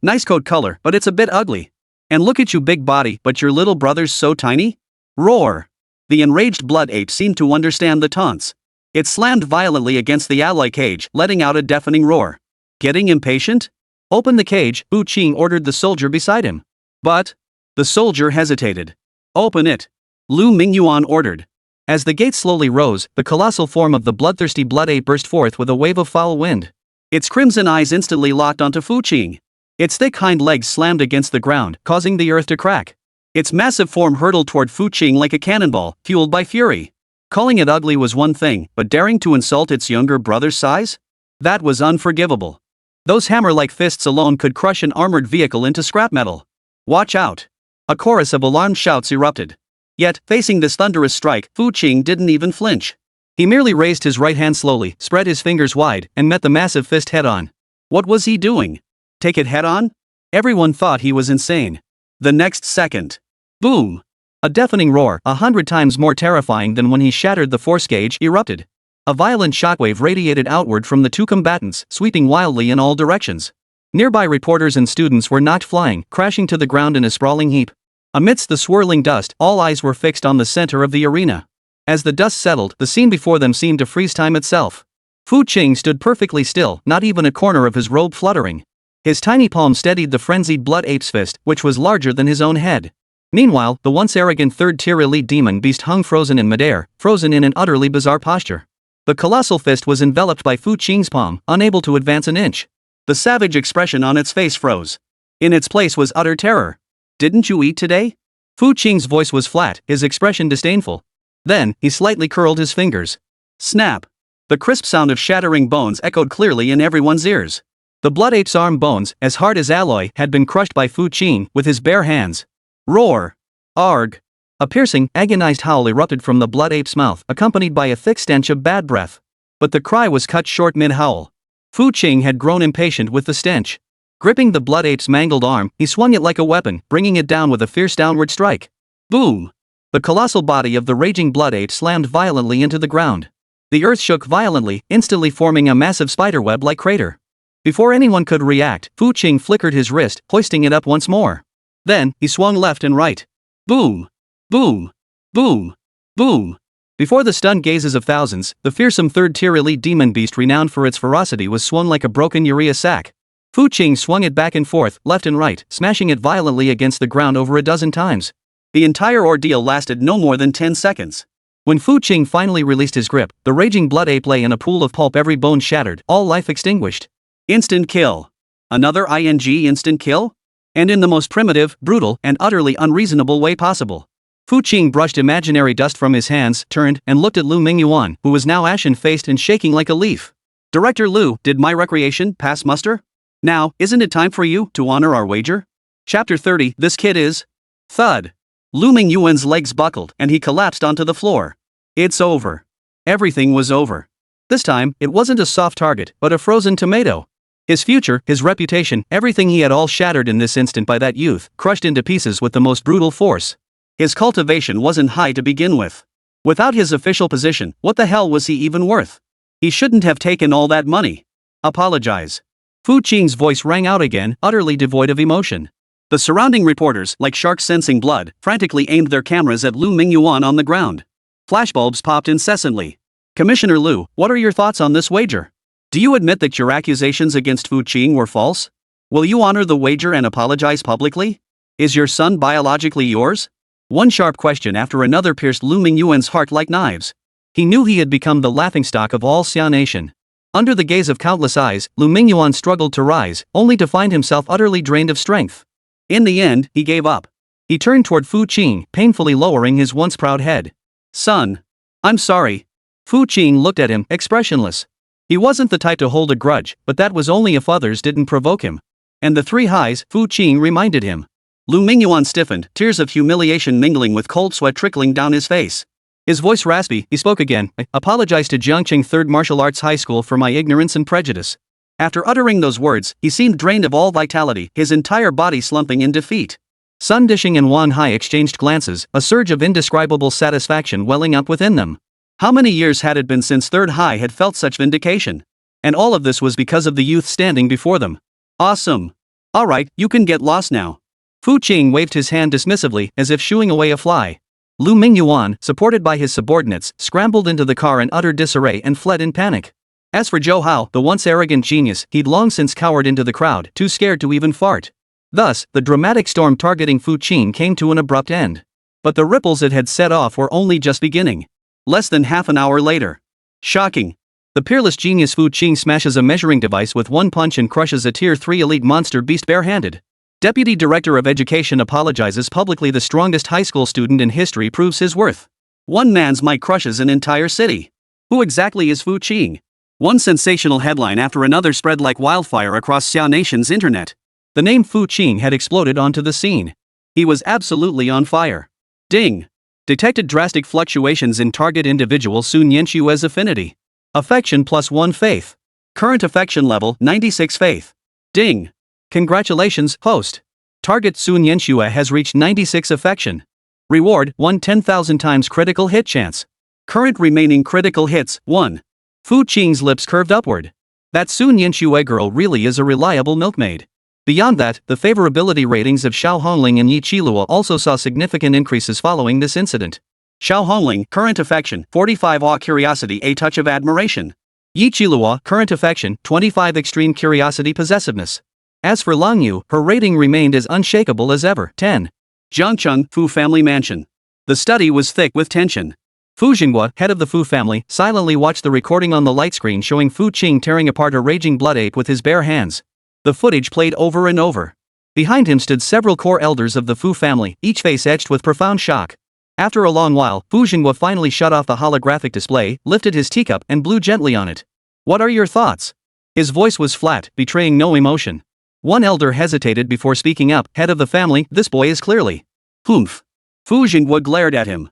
Nice coat color, but it's a bit ugly. And look at you big body, but your little brother's so tiny?" Roar. The enraged blood ape seemed to understand the taunts. It slammed violently against the alloy cage, letting out a deafening roar. "Getting impatient? Open the cage," Fu Qing ordered the soldier beside him. "But..." The soldier hesitated. "Open it," Lu Mingyuan ordered. As the gate slowly rose, the colossal form of the bloodthirsty blood ape burst forth with a wave of foul wind. Its crimson eyes instantly locked onto Fu Qing. Its thick hind legs slammed against the ground, causing the earth to crack. Its massive form hurtled toward Fu Qing like a cannonball, fueled by fury. Calling it ugly was one thing, but daring to insult its younger brother's size? That was unforgivable. Those hammer-like fists alone could crush an armored vehicle into scrap metal. "Watch out!" A chorus of alarmed shouts erupted. Yet, facing this thunderous strike, Fu Qing didn't even flinch. He merely raised his right hand slowly, spread his fingers wide, and met the massive fist head-on. What was he doing? Take it head-on? Everyone thought he was insane. The next second. Boom! A deafening roar, 100 times more terrifying than when he shattered the force gauge, erupted. A violent shockwave radiated outward from the two combatants, sweeping wildly in all directions. Nearby reporters and students were knocked flying, crashing to the ground in a sprawling heap. Amidst the swirling dust, all eyes were fixed on the center of the arena. As the dust settled, the scene before them seemed to freeze time itself. Fu Qing stood perfectly still, not even a corner of his robe fluttering. His tiny palm steadied the frenzied blood ape's fist, which was larger than his own head. Meanwhile, the once arrogant third-tier elite demon beast hung frozen in midair, frozen in an utterly bizarre posture. The colossal fist was enveloped by Fu Qing's palm, unable to advance an inch. The savage expression on its face froze. In its place was utter terror. "Didn't you eat today?" Fu Qing's voice was flat, his expression disdainful. Then, he slightly curled his fingers. Snap! The crisp sound of shattering bones echoed clearly in everyone's ears. The blood ape's arm bones, as hard as alloy, had been crushed by Fu Qing with his bare hands. Roar! Arg! A piercing, agonized howl erupted from the blood ape's mouth, accompanied by a thick stench of bad breath. But the cry was cut short mid-howl. Fu Qing had grown impatient with the stench. Gripping the blood ape's mangled arm, he swung it like a weapon, bringing it down with a fierce downward strike. Boom! The colossal body of the raging blood ape slammed violently into the ground. The earth shook violently, instantly forming a massive spiderweb-like crater. Before anyone could react, Fu Qing flickered his wrist, hoisting it up once more. Then, he swung left and right. Boom! Boom! Boom! Boom! Before the stunned gazes of thousands, the fearsome third-tier elite demon beast renowned for its ferocity was swung like a broken urea sack. Fu Qing swung it back and forth, left and right, smashing it violently against the ground over a dozen times. The entire ordeal lasted no more than 10 seconds. When Fu Qing finally released his grip, the raging blood ape lay in a pool of pulp, every bone shattered, all life extinguished. Instant kill. Another instant kill? And in the most primitive, brutal, and utterly unreasonable way possible. Fu Qing brushed imaginary dust from his hands, turned, and looked at Lu Mingyuan, who was now ashen-faced and shaking like a leaf. "Director Lu, did my recreation pass muster? Now, isn't it time for you to honor our wager?" Chapter 30, This Kid Is... Thud. Lu Mingyuan's legs buckled, and he collapsed onto the floor. It's over. Everything was over. This time, it wasn't a soft target, but a frozen tomato. His future, his reputation, everything he had all shattered in this instant by that youth, crushed into pieces with the most brutal force. His cultivation wasn't high to begin with. Without his official position, what the hell was he even worth? He shouldn't have taken all that money. Apologize. Fu Qing's voice rang out again, utterly devoid of emotion. The surrounding reporters, like sharks sensing blood, frantically aimed their cameras at Lu Mingyuan on the ground. Flashbulbs popped incessantly. "Commissioner Lu, what are your thoughts on this wager? Do you admit that your accusations against Fu Qing were false? Will you honor the wager and apologize publicly? Is your son biologically yours?" One sharp question after another pierced Lu Mingyuan's heart like knives. He knew he had become the laughingstock of all Xia Nation. Under the gaze of countless eyes, Lu Mingyuan struggled to rise, only to find himself utterly drained of strength. In the end, he gave up. He turned toward Fu Qing, painfully lowering his once proud head. "Son. I'm sorry." Fu Qing looked at him, expressionless. He wasn't the type to hold a grudge, but that was only if others didn't provoke him. And the three highs, Fu Qing reminded him. Lu Mingyuan stiffened, tears of humiliation mingling with cold sweat trickling down his face. His voice raspy, he spoke again. "I apologize to Jiangqing Third Martial Arts High School for my ignorance and prejudice." After uttering those words, he seemed drained of all vitality, his entire body slumping in defeat. Sun Dishing and Wan Hai exchanged glances, a surge of indescribable satisfaction welling up within them. How many years had it been since Third High had felt such vindication? And all of this was because of the youth standing before them. Awesome. Alright, you can get lost now. Fu Qing waved his hand dismissively, as if shooing away a fly. Lu Mingyuan, supported by his subordinates, scrambled into the car in utter disarray and fled in panic. As for Zhou Hao, the once arrogant genius, he'd long since cowered into the crowd, too scared to even fart. Thus, the dramatic storm targeting Fu Qing came to an abrupt end. But the ripples it had set off were only just beginning. Less than half an hour later. Shocking. The peerless genius Fu Qing smashes a measuring device with one punch and crushes a Tier 3 elite monster beast barehanded. Deputy Director of Education apologizes publicly. The strongest high school student in history proves his worth. One man's might crushes an entire city. Who exactly is Fu Qing? One sensational headline after another spread like wildfire across Xia Nation's internet. The name Fu Qing had exploded onto the scene. He was absolutely on fire. Ding! Detected drastic fluctuations in target individual Sun Yenshua's affinity. Affection +1 faith. Current affection level 96 faith. Ding! Congratulations, host. Target Sun Yenshua has reached 96 affection. Reward 1 10,000 times critical hit chance. Current remaining critical hits 1. Fu Qing's lips curved upward. That Sun Yinxue girl really is a reliable milkmaid. Beyond that, the favorability ratings of Xiao Hongling and Yi Qilua also saw significant increases following this incident. Xiao Hongling, current affection, 45 awe curiosity, a touch of admiration. Yi Qilua, current affection, 25 extreme curiosity, possessiveness. As for Lang Yu, her rating remained as unshakable as ever, 10. Jiangcheng, Fu family mansion. The study was thick with tension. Fu Jinghua, head of the Fu family, silently watched the recording on the light screen showing Fu Qing tearing apart a raging blood ape with his bare hands. The footage played over and over. Behind him stood several core elders of the Fu family, each face etched with profound shock. After a long while, Fu Jinghua finally shut off the holographic display, lifted his teacup, and blew gently on it. "What are your thoughts?" His voice was flat, betraying no emotion. One elder hesitated before speaking up. "Head of the family, this boy is clearly..." "Humph." Fu Jinghua glared at him.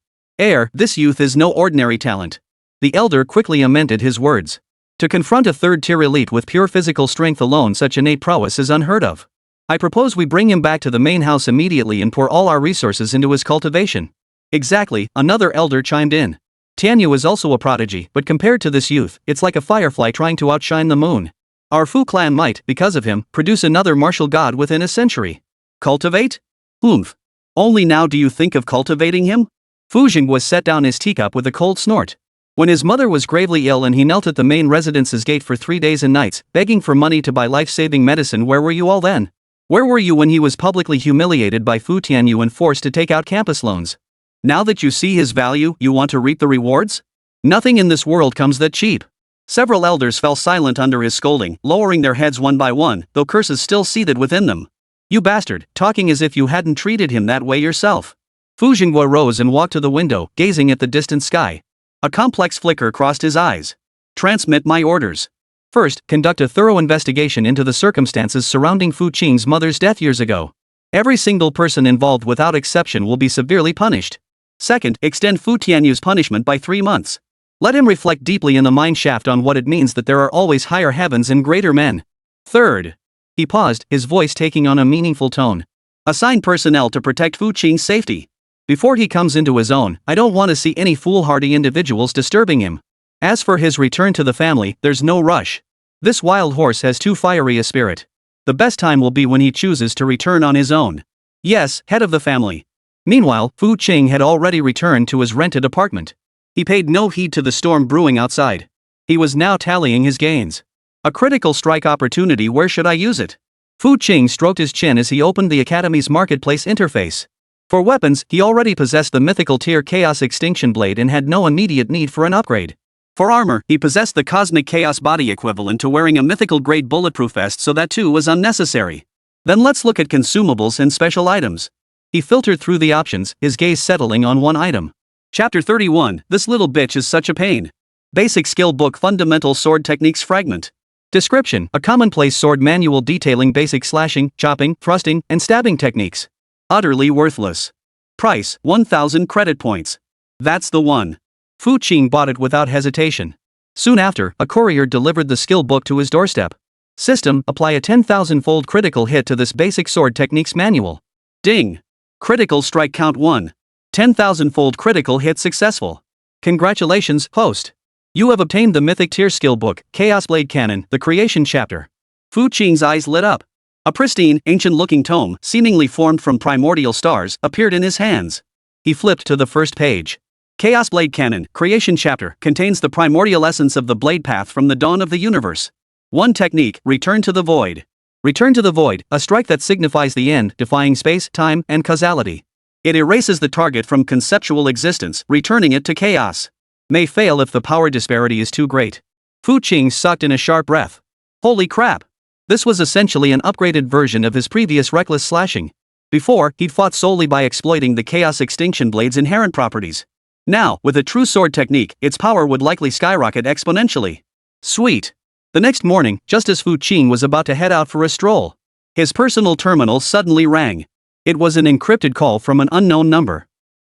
This youth is no ordinary talent." The elder quickly amended his words. "To confront a third-tier elite with pure physical strength alone, such innate prowess is unheard of. I propose we bring him back to the main house immediately and pour all our resources into his cultivation." "Exactly," another elder chimed in. "Tianyu is also a prodigy, but compared to this youth, it's like a firefly trying to outshine the moon. Our Fu clan might, because of him, produce another martial god within a century." "Cultivate? Humph. Only now do you think of cultivating him?" Fu Jinghua set down his teacup with a cold snort. When his mother was gravely ill and he knelt at the main residence's gate for 3 days and nights, begging for money to buy life-saving medicine, where were you all then? Where were you when he was publicly humiliated by Fu Tianyu and forced to take out campus loans? Now that you see his value, you want to reap the rewards? Nothing in this world comes that cheap. Several elders fell silent under his scolding, lowering their heads one by one, though curses still seethed within them. "You bastard, talking as if you hadn't treated him that way yourself." Fu Jinghua rose and walked to the window, gazing at the distant sky. A complex flicker crossed his eyes. "Transmit my orders. First, conduct a thorough investigation into the circumstances surrounding Fu Qing's mother's death years ago. Every single person involved without exception will be severely punished. Second, extend Fu Tianyu's punishment by 3 months. Let him reflect deeply in the mine shaft on what it means that there are always higher heavens and greater men. Third," he paused, his voice taking on a meaningful tone, "assign personnel to protect Fu Qing's safety. Before he comes into his own, I don't want to see any foolhardy individuals disturbing him. As for his return to the family, there's no rush. This wild horse has too fiery a spirit. The best time will be when he chooses to return on his own." "Yes, head of the family." Meanwhile, Fu Qing had already returned to his rented apartment. He paid no heed to the storm brewing outside. He was now tallying his gains. "A critical strike opportunity, where should I use it?" Fu Qing stroked his chin as he opened the Academy's marketplace interface. For weapons, he already possessed the mythical tier Chaos Extinction Blade and had no immediate need for an upgrade. For armor, he possessed the Cosmic Chaos body equivalent to wearing a mythical grade bulletproof vest, so that too was unnecessary. Then let's look at consumables and special items. He filtered through the options, his gaze settling on one item. Chapter 31, This Little Bitch is Such a Pain. Basic Skill Book Fundamental Sword Techniques Fragment. Description: a commonplace sword manual detailing basic slashing, chopping, thrusting, and stabbing techniques. Utterly worthless. Price: 1,000 credit points. That's the one. Fu Qing bought it without hesitation. Soon after, a courier delivered the skill book to his doorstep. System: apply a 10,000-fold critical hit to this basic sword techniques manual. Ding. Critical strike count 1. 10,000-fold critical hit successful. Congratulations, host. You have obtained the Mythic tier skill book, Chaos Blade Cannon, the Creation Chapter. Fu Qing's eyes lit up. A pristine, ancient-looking tome, seemingly formed from primordial stars, appeared in his hands. He flipped to the first page. Chaos Blade Cannon, Creation Chapter, contains the primordial essence of the blade path from the dawn of the universe. One technique: Return to the Void. Return to the Void, a strike that signifies the end, defying space, time, and causality. It erases the target from conceptual existence, returning it to chaos. May fail if the power disparity is too great. Fu Qing sucked in a sharp breath. Holy crap! This was essentially an upgraded version of his previous reckless slashing. Before, he'd fought solely by exploiting the Chaos Extinction Blade's inherent properties. Now, with a true sword technique, its power would likely skyrocket exponentially. Sweet. The next morning, just as Fu Qing was about to head out for a stroll, his personal terminal suddenly rang. It was an encrypted call from an unknown number.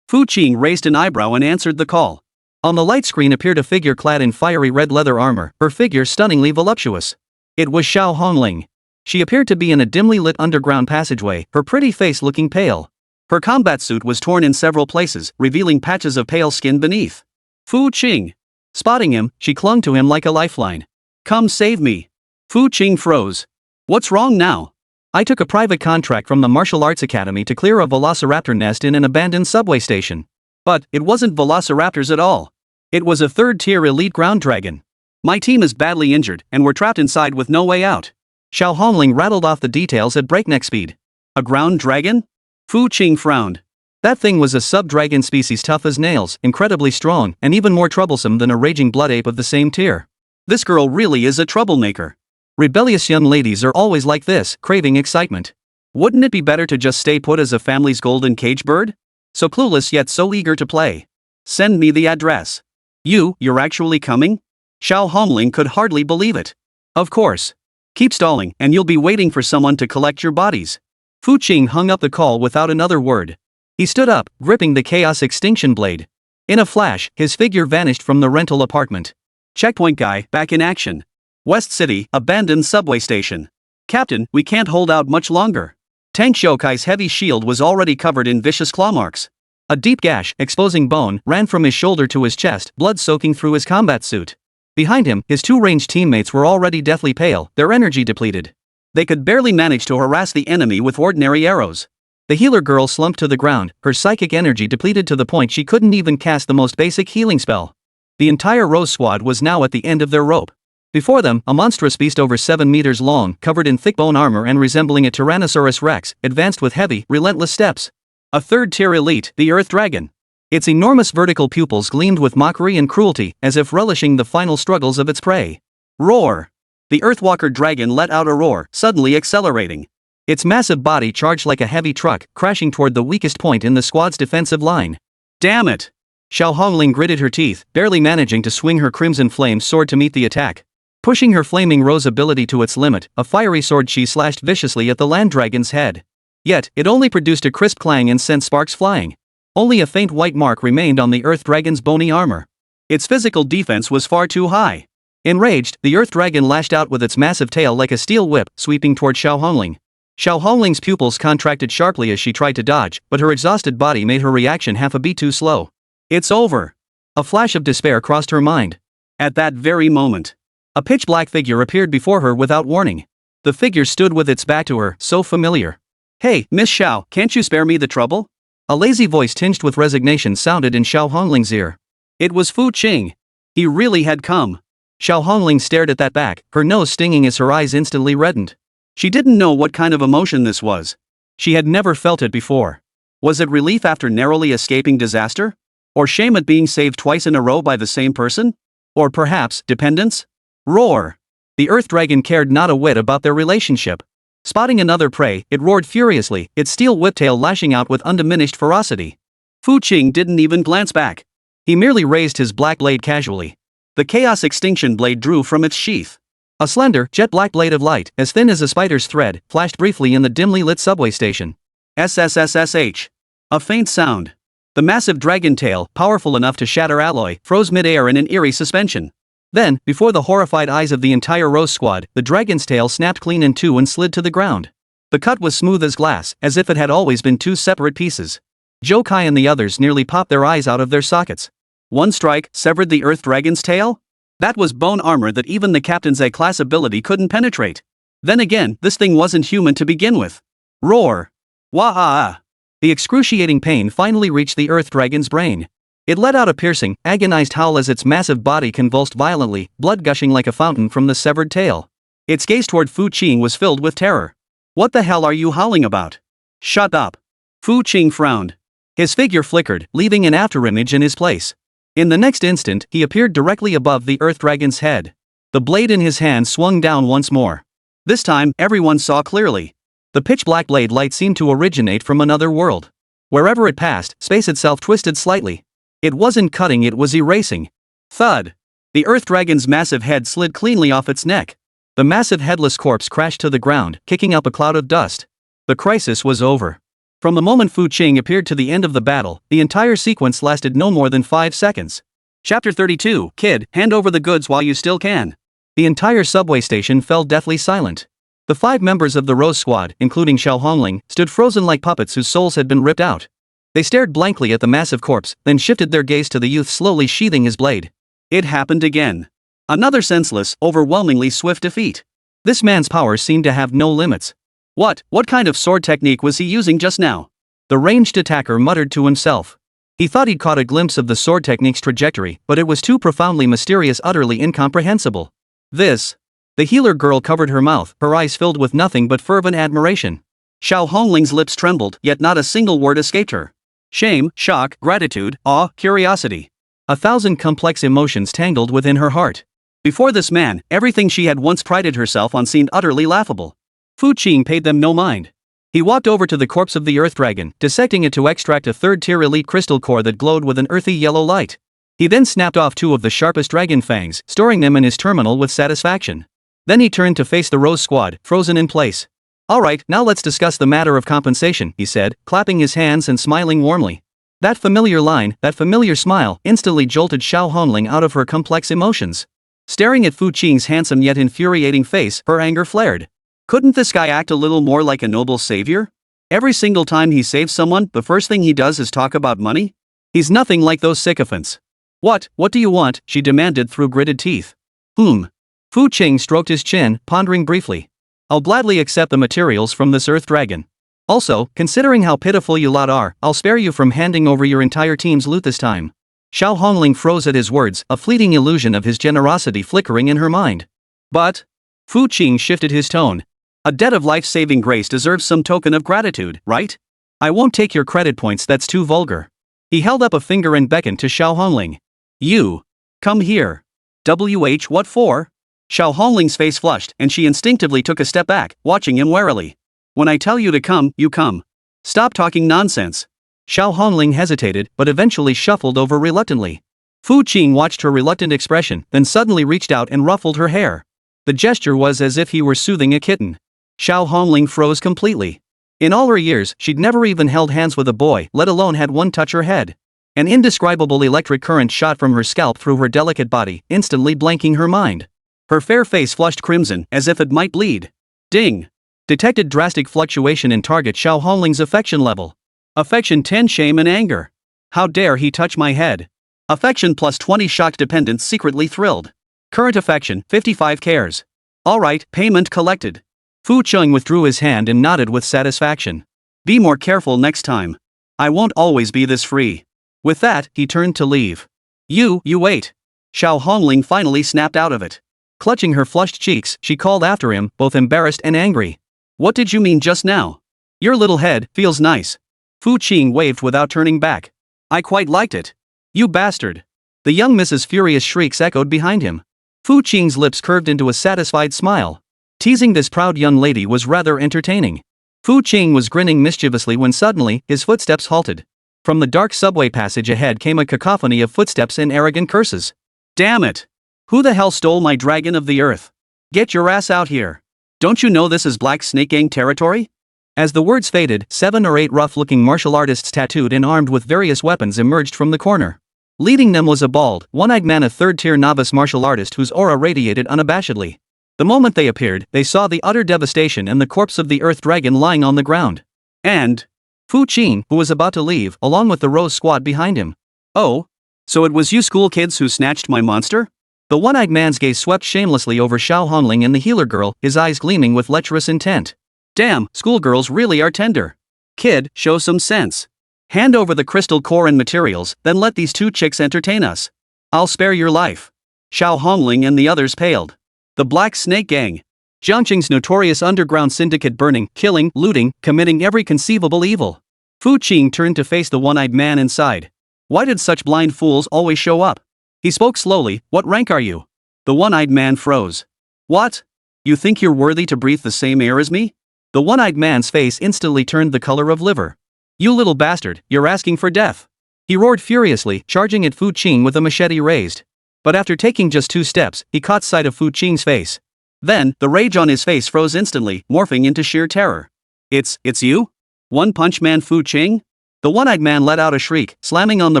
Fu Qing raised an eyebrow and answered the call. On the light screen appeared a figure clad in fiery red leather armor, her figure stunningly voluptuous. It was Xiao Hongling. She appeared to be in a dimly lit underground passageway, her pretty face looking pale. Her combat suit was torn in several places, revealing patches of pale skin beneath. Fu Qing. Spotting him, she clung to him like a lifeline. Come save me. Fu Qing froze. What's wrong now? I took a private contract from the Martial Arts Academy to clear a velociraptor nest in an abandoned subway station. But it wasn't velociraptors at all. It was a third-tier elite ground dragon. My team is badly injured, and we're trapped inside with no way out. Xiao Hongling rattled off the details at breakneck speed. A ground dragon? Fu Qing frowned. That thing was a sub-dragon species tough as nails, incredibly strong, and even more troublesome than a raging blood ape of the same tier. This girl really is a troublemaker. Rebellious young ladies are always like this, craving excitement. Wouldn't it be better to just stay put as a family's golden cage bird? So clueless yet so eager to play. Send me the address. You're actually coming? Xiao Hongling could hardly believe it. Of course. Keep stalling, and you'll be waiting for someone to collect your bodies. Fu Qing hung up the call without another word. He stood up, gripping the Chaos Extinction Blade. In a flash, his figure vanished from the rental apartment. Checkpoint guy, back in action. West City, abandoned subway station. Captain, we can't hold out much longer. Tang Xiukai's heavy shield was already covered in vicious claw marks. A deep gash, exposing bone, ran from his shoulder to his chest, blood soaking through his combat suit. Behind him, his two ranged teammates were already deathly pale, their energy depleted. They could barely manage to harass the enemy with ordinary arrows. The healer girl slumped to the ground, her psychic energy depleted to the point she couldn't even cast the most basic healing spell. The entire Rose squad was now at the end of their rope. Before them, a monstrous beast over 7 meters long, covered in thick bone armor and resembling a Tyrannosaurus rex, advanced with heavy, relentless steps. A third-tier elite, the Earth Dragon. Its enormous vertical pupils gleamed with mockery and cruelty, as if relishing the final struggles of its prey. Roar! The Earthwalker dragon let out a roar, suddenly accelerating. Its massive body charged like a heavy truck, crashing toward the weakest point in the squad's defensive line. Damn it! Xiao Hongling gritted her teeth, barely managing to swing her crimson flame sword to meet the attack. Pushing her flaming rose ability to its limit, a fiery sword she slashed viciously at the land dragon's head. Yet, it only produced a crisp clang and sent sparks flying. Only a faint white mark remained on the Earth Dragon's bony armor. Its physical defense was far too high. Enraged, the Earth Dragon lashed out with its massive tail like a steel whip, sweeping toward Xiao Hongling. Xiao Hongling's pupils contracted sharply as she tried to dodge, but her exhausted body made her reaction half a beat too slow. It's over. A flash of despair crossed her mind. At that very moment, a pitch-black figure appeared before her without warning. The figure stood with its back to her, so familiar. Hey, Miss Xiao, can't you spare me the trouble? A lazy voice tinged with resignation sounded in Xiao Hongling's ear. It was Fu Qing. He really had come. Xiao Hongling stared at that back, her nose stinging as her eyes instantly reddened. She didn't know what kind of emotion this was. She had never felt it before. Was it relief after narrowly escaping disaster? Or shame at being saved twice in a row by the same person? Or perhaps, dependence? Roar! The Earth Dragon cared not a whit about their relationship. Spotting another prey, it roared furiously, its steel whiptail lashing out with undiminished ferocity. Fu Qing didn't even glance back. He merely raised his black blade casually. The Chaos Extinction Blade drew from its sheath. A slender, jet-black blade of light, as thin as a spider's thread, flashed briefly in the dimly lit subway station. SSSSH. A faint sound. The massive dragon tail, powerful enough to shatter alloy, froze mid-air in an eerie suspension. Then, before the horrified eyes of the entire Rose squad, the dragon's tail snapped clean in two and slid to the ground. The cut was smooth as glass, as if it had always been two separate pieces. Zhou Kai and the others nearly popped their eyes out of their sockets. One strike severed the Earth Dragon's tail? That was bone armor that even the captain's A-class ability couldn't penetrate. Then again, this thing wasn't human to begin with. Roar! Wah-ah! The excruciating pain finally reached the Earth Dragon's brain. It let out a piercing, agonized howl as its massive body convulsed violently, blood gushing like a fountain from the severed tail. Its gaze toward Fu Qing was filled with terror. What the hell are you howling about? Shut up! Fu Qing frowned. His figure flickered, leaving an afterimage in his place. In the next instant, he appeared directly above the Earth Dragon's head. The blade in his hand swung down once more. This time, everyone saw clearly. The pitch-black blade light seemed to originate from another world. Wherever it passed, space itself twisted slightly. It wasn't cutting, it was erasing. Thud! The Earth Dragon's massive head slid cleanly off its neck. The massive headless corpse crashed to the ground, kicking up a cloud of dust. The crisis was over. From the moment Fu Qing appeared to the end of the battle, the entire sequence lasted no more than 5 seconds. Chapter 32, Kid, hand over the goods while you still can. The entire subway station fell deathly silent. The 5 members of the Rose Squad, including Xiao Hongling, stood frozen like puppets whose souls had been ripped out. They stared blankly at the massive corpse, then shifted their gaze to the youth slowly sheathing his blade. It happened again. Another senseless, overwhelmingly swift defeat. This man's power seemed to have no limits. What kind of sword technique was he using just now? The ranged attacker muttered to himself. He thought he'd caught a glimpse of the sword technique's trajectory, but it was too profoundly mysterious, utterly incomprehensible. The healer girl covered her mouth, her eyes filled with nothing but fervent admiration. Xiao Hongling's lips trembled, yet not a single word escaped her. Shame, shock, gratitude, awe, curiosity. 1,000 complex emotions tangled within her heart. Before this man, everything she had once prided herself on seemed utterly laughable. Fu Qing paid them no mind. He walked over to the corpse of the earth dragon, dissecting it to extract a third-tier elite crystal core that glowed with an earthy yellow light. He then snapped off 2 of the sharpest dragon fangs, storing them in his terminal with satisfaction. Then he turned to face the Rose Squad, frozen in place. "Alright, now let's discuss the matter of compensation," he said, clapping his hands and smiling warmly. That familiar line, that familiar smile, instantly jolted Xiao Hongling out of her complex emotions. Staring at Fu Qing's handsome yet infuriating face, her anger flared. Couldn't this guy act a little more like a noble savior? Every single time he saves someone, the first thing he does is talk about money? He's nothing like those sycophants. What do you want?" she demanded through gritted teeth. Fu Qing stroked his chin, pondering briefly. "I'll gladly accept the materials from this earth dragon. Also, considering how pitiful you lot are, I'll spare you from handing over your entire team's loot this time." Xiao Hongling froze at his words, a fleeting illusion of his generosity flickering in her mind. "But..." Fu Qing shifted his tone. "A debt of life-saving grace deserves some token of gratitude, right? I won't take your credit points, that's too vulgar." He held up a finger and beckoned to Xiao Hongling. "You. Come here." What for?" Xiao Hongling's face flushed, and she instinctively took a step back, watching him warily. "When I tell you to come, you come. Stop talking nonsense." Xiao Hongling hesitated, but eventually shuffled over reluctantly. Fu Qing watched her reluctant expression, then suddenly reached out and ruffled her hair. The gesture was as if he were soothing a kitten. Xiao Hongling froze completely. In all her years, she'd never even held hands with a boy, let alone had one touch her head. An indescribable electric current shot from her scalp through her delicate body, instantly blanking her mind. Her fair face flushed crimson, as if it might bleed. Ding! Detected drastic fluctuation in target Xiao Hongling's affection level. Affection 10, shame and anger. How dare he touch my head? Affection plus 20, shocked dependent secretly thrilled. Current affection 55, cares. Alright, payment collected. Fu Qing withdrew his hand and nodded with satisfaction. Be more careful next time. I won't always be this free. With that, he turned to leave. You wait. Xiao Hongling finally snapped out of it. Clutching her flushed cheeks, she called after him, both embarrassed and angry. What did you mean just now? Your little head feels nice. Fu Qing waved without turning back. I quite liked it. You bastard. The young Mrs. Furious shrieks echoed behind him. Fu Qing's lips curved into a satisfied smile. Teasing this proud young lady was rather entertaining. Fu Qing was grinning mischievously when suddenly, his footsteps halted. From the dark subway passage ahead came a cacophony of footsteps and arrogant curses. Damn it! Who the hell stole my dragon of the earth? Get your ass out here. Don't you know this is Black Snake Gang territory? As the words faded, 7 or 8 rough-looking martial artists tattooed and armed with various weapons emerged from the corner. Leading them was a bald, one-eyed man, a third-tier novice martial artist whose aura radiated unabashedly. The moment they appeared, they saw the utter devastation and the corpse of the earth dragon lying on the ground. And Fu Qing, who was about to leave, along with the Rose Squad behind him. Oh? So it was you school kids who snatched my monster? The one-eyed man's gaze swept shamelessly over Xiao Hongling and the healer girl, his eyes gleaming with lecherous intent. Damn, schoolgirls really are tender. Kid, show some sense. Hand over the crystal core and materials, then let these 2 chicks entertain us. I'll spare your life. Xiao Hongling and the others paled. The Black Snake Gang. Jiangqing's notorious underground syndicate, burning, killing, looting, committing every conceivable evil. Fu Qing turned to face the one-eyed man inside. Why did such blind fools always show up? He spoke slowly. What rank are you? The one-eyed man froze. What? You think you're worthy to breathe the same air as me? The one-eyed man's face instantly turned the color of liver. You little bastard, you're asking for death. He roared furiously, charging at Fu Qing with a machete raised. But after taking just 2 steps, he caught sight of Fu Qing's face. Then, the rage on his face froze instantly, morphing into sheer terror. It's you? One Punch Man Fu Qing? The one-eyed man let out a shriek, slamming on the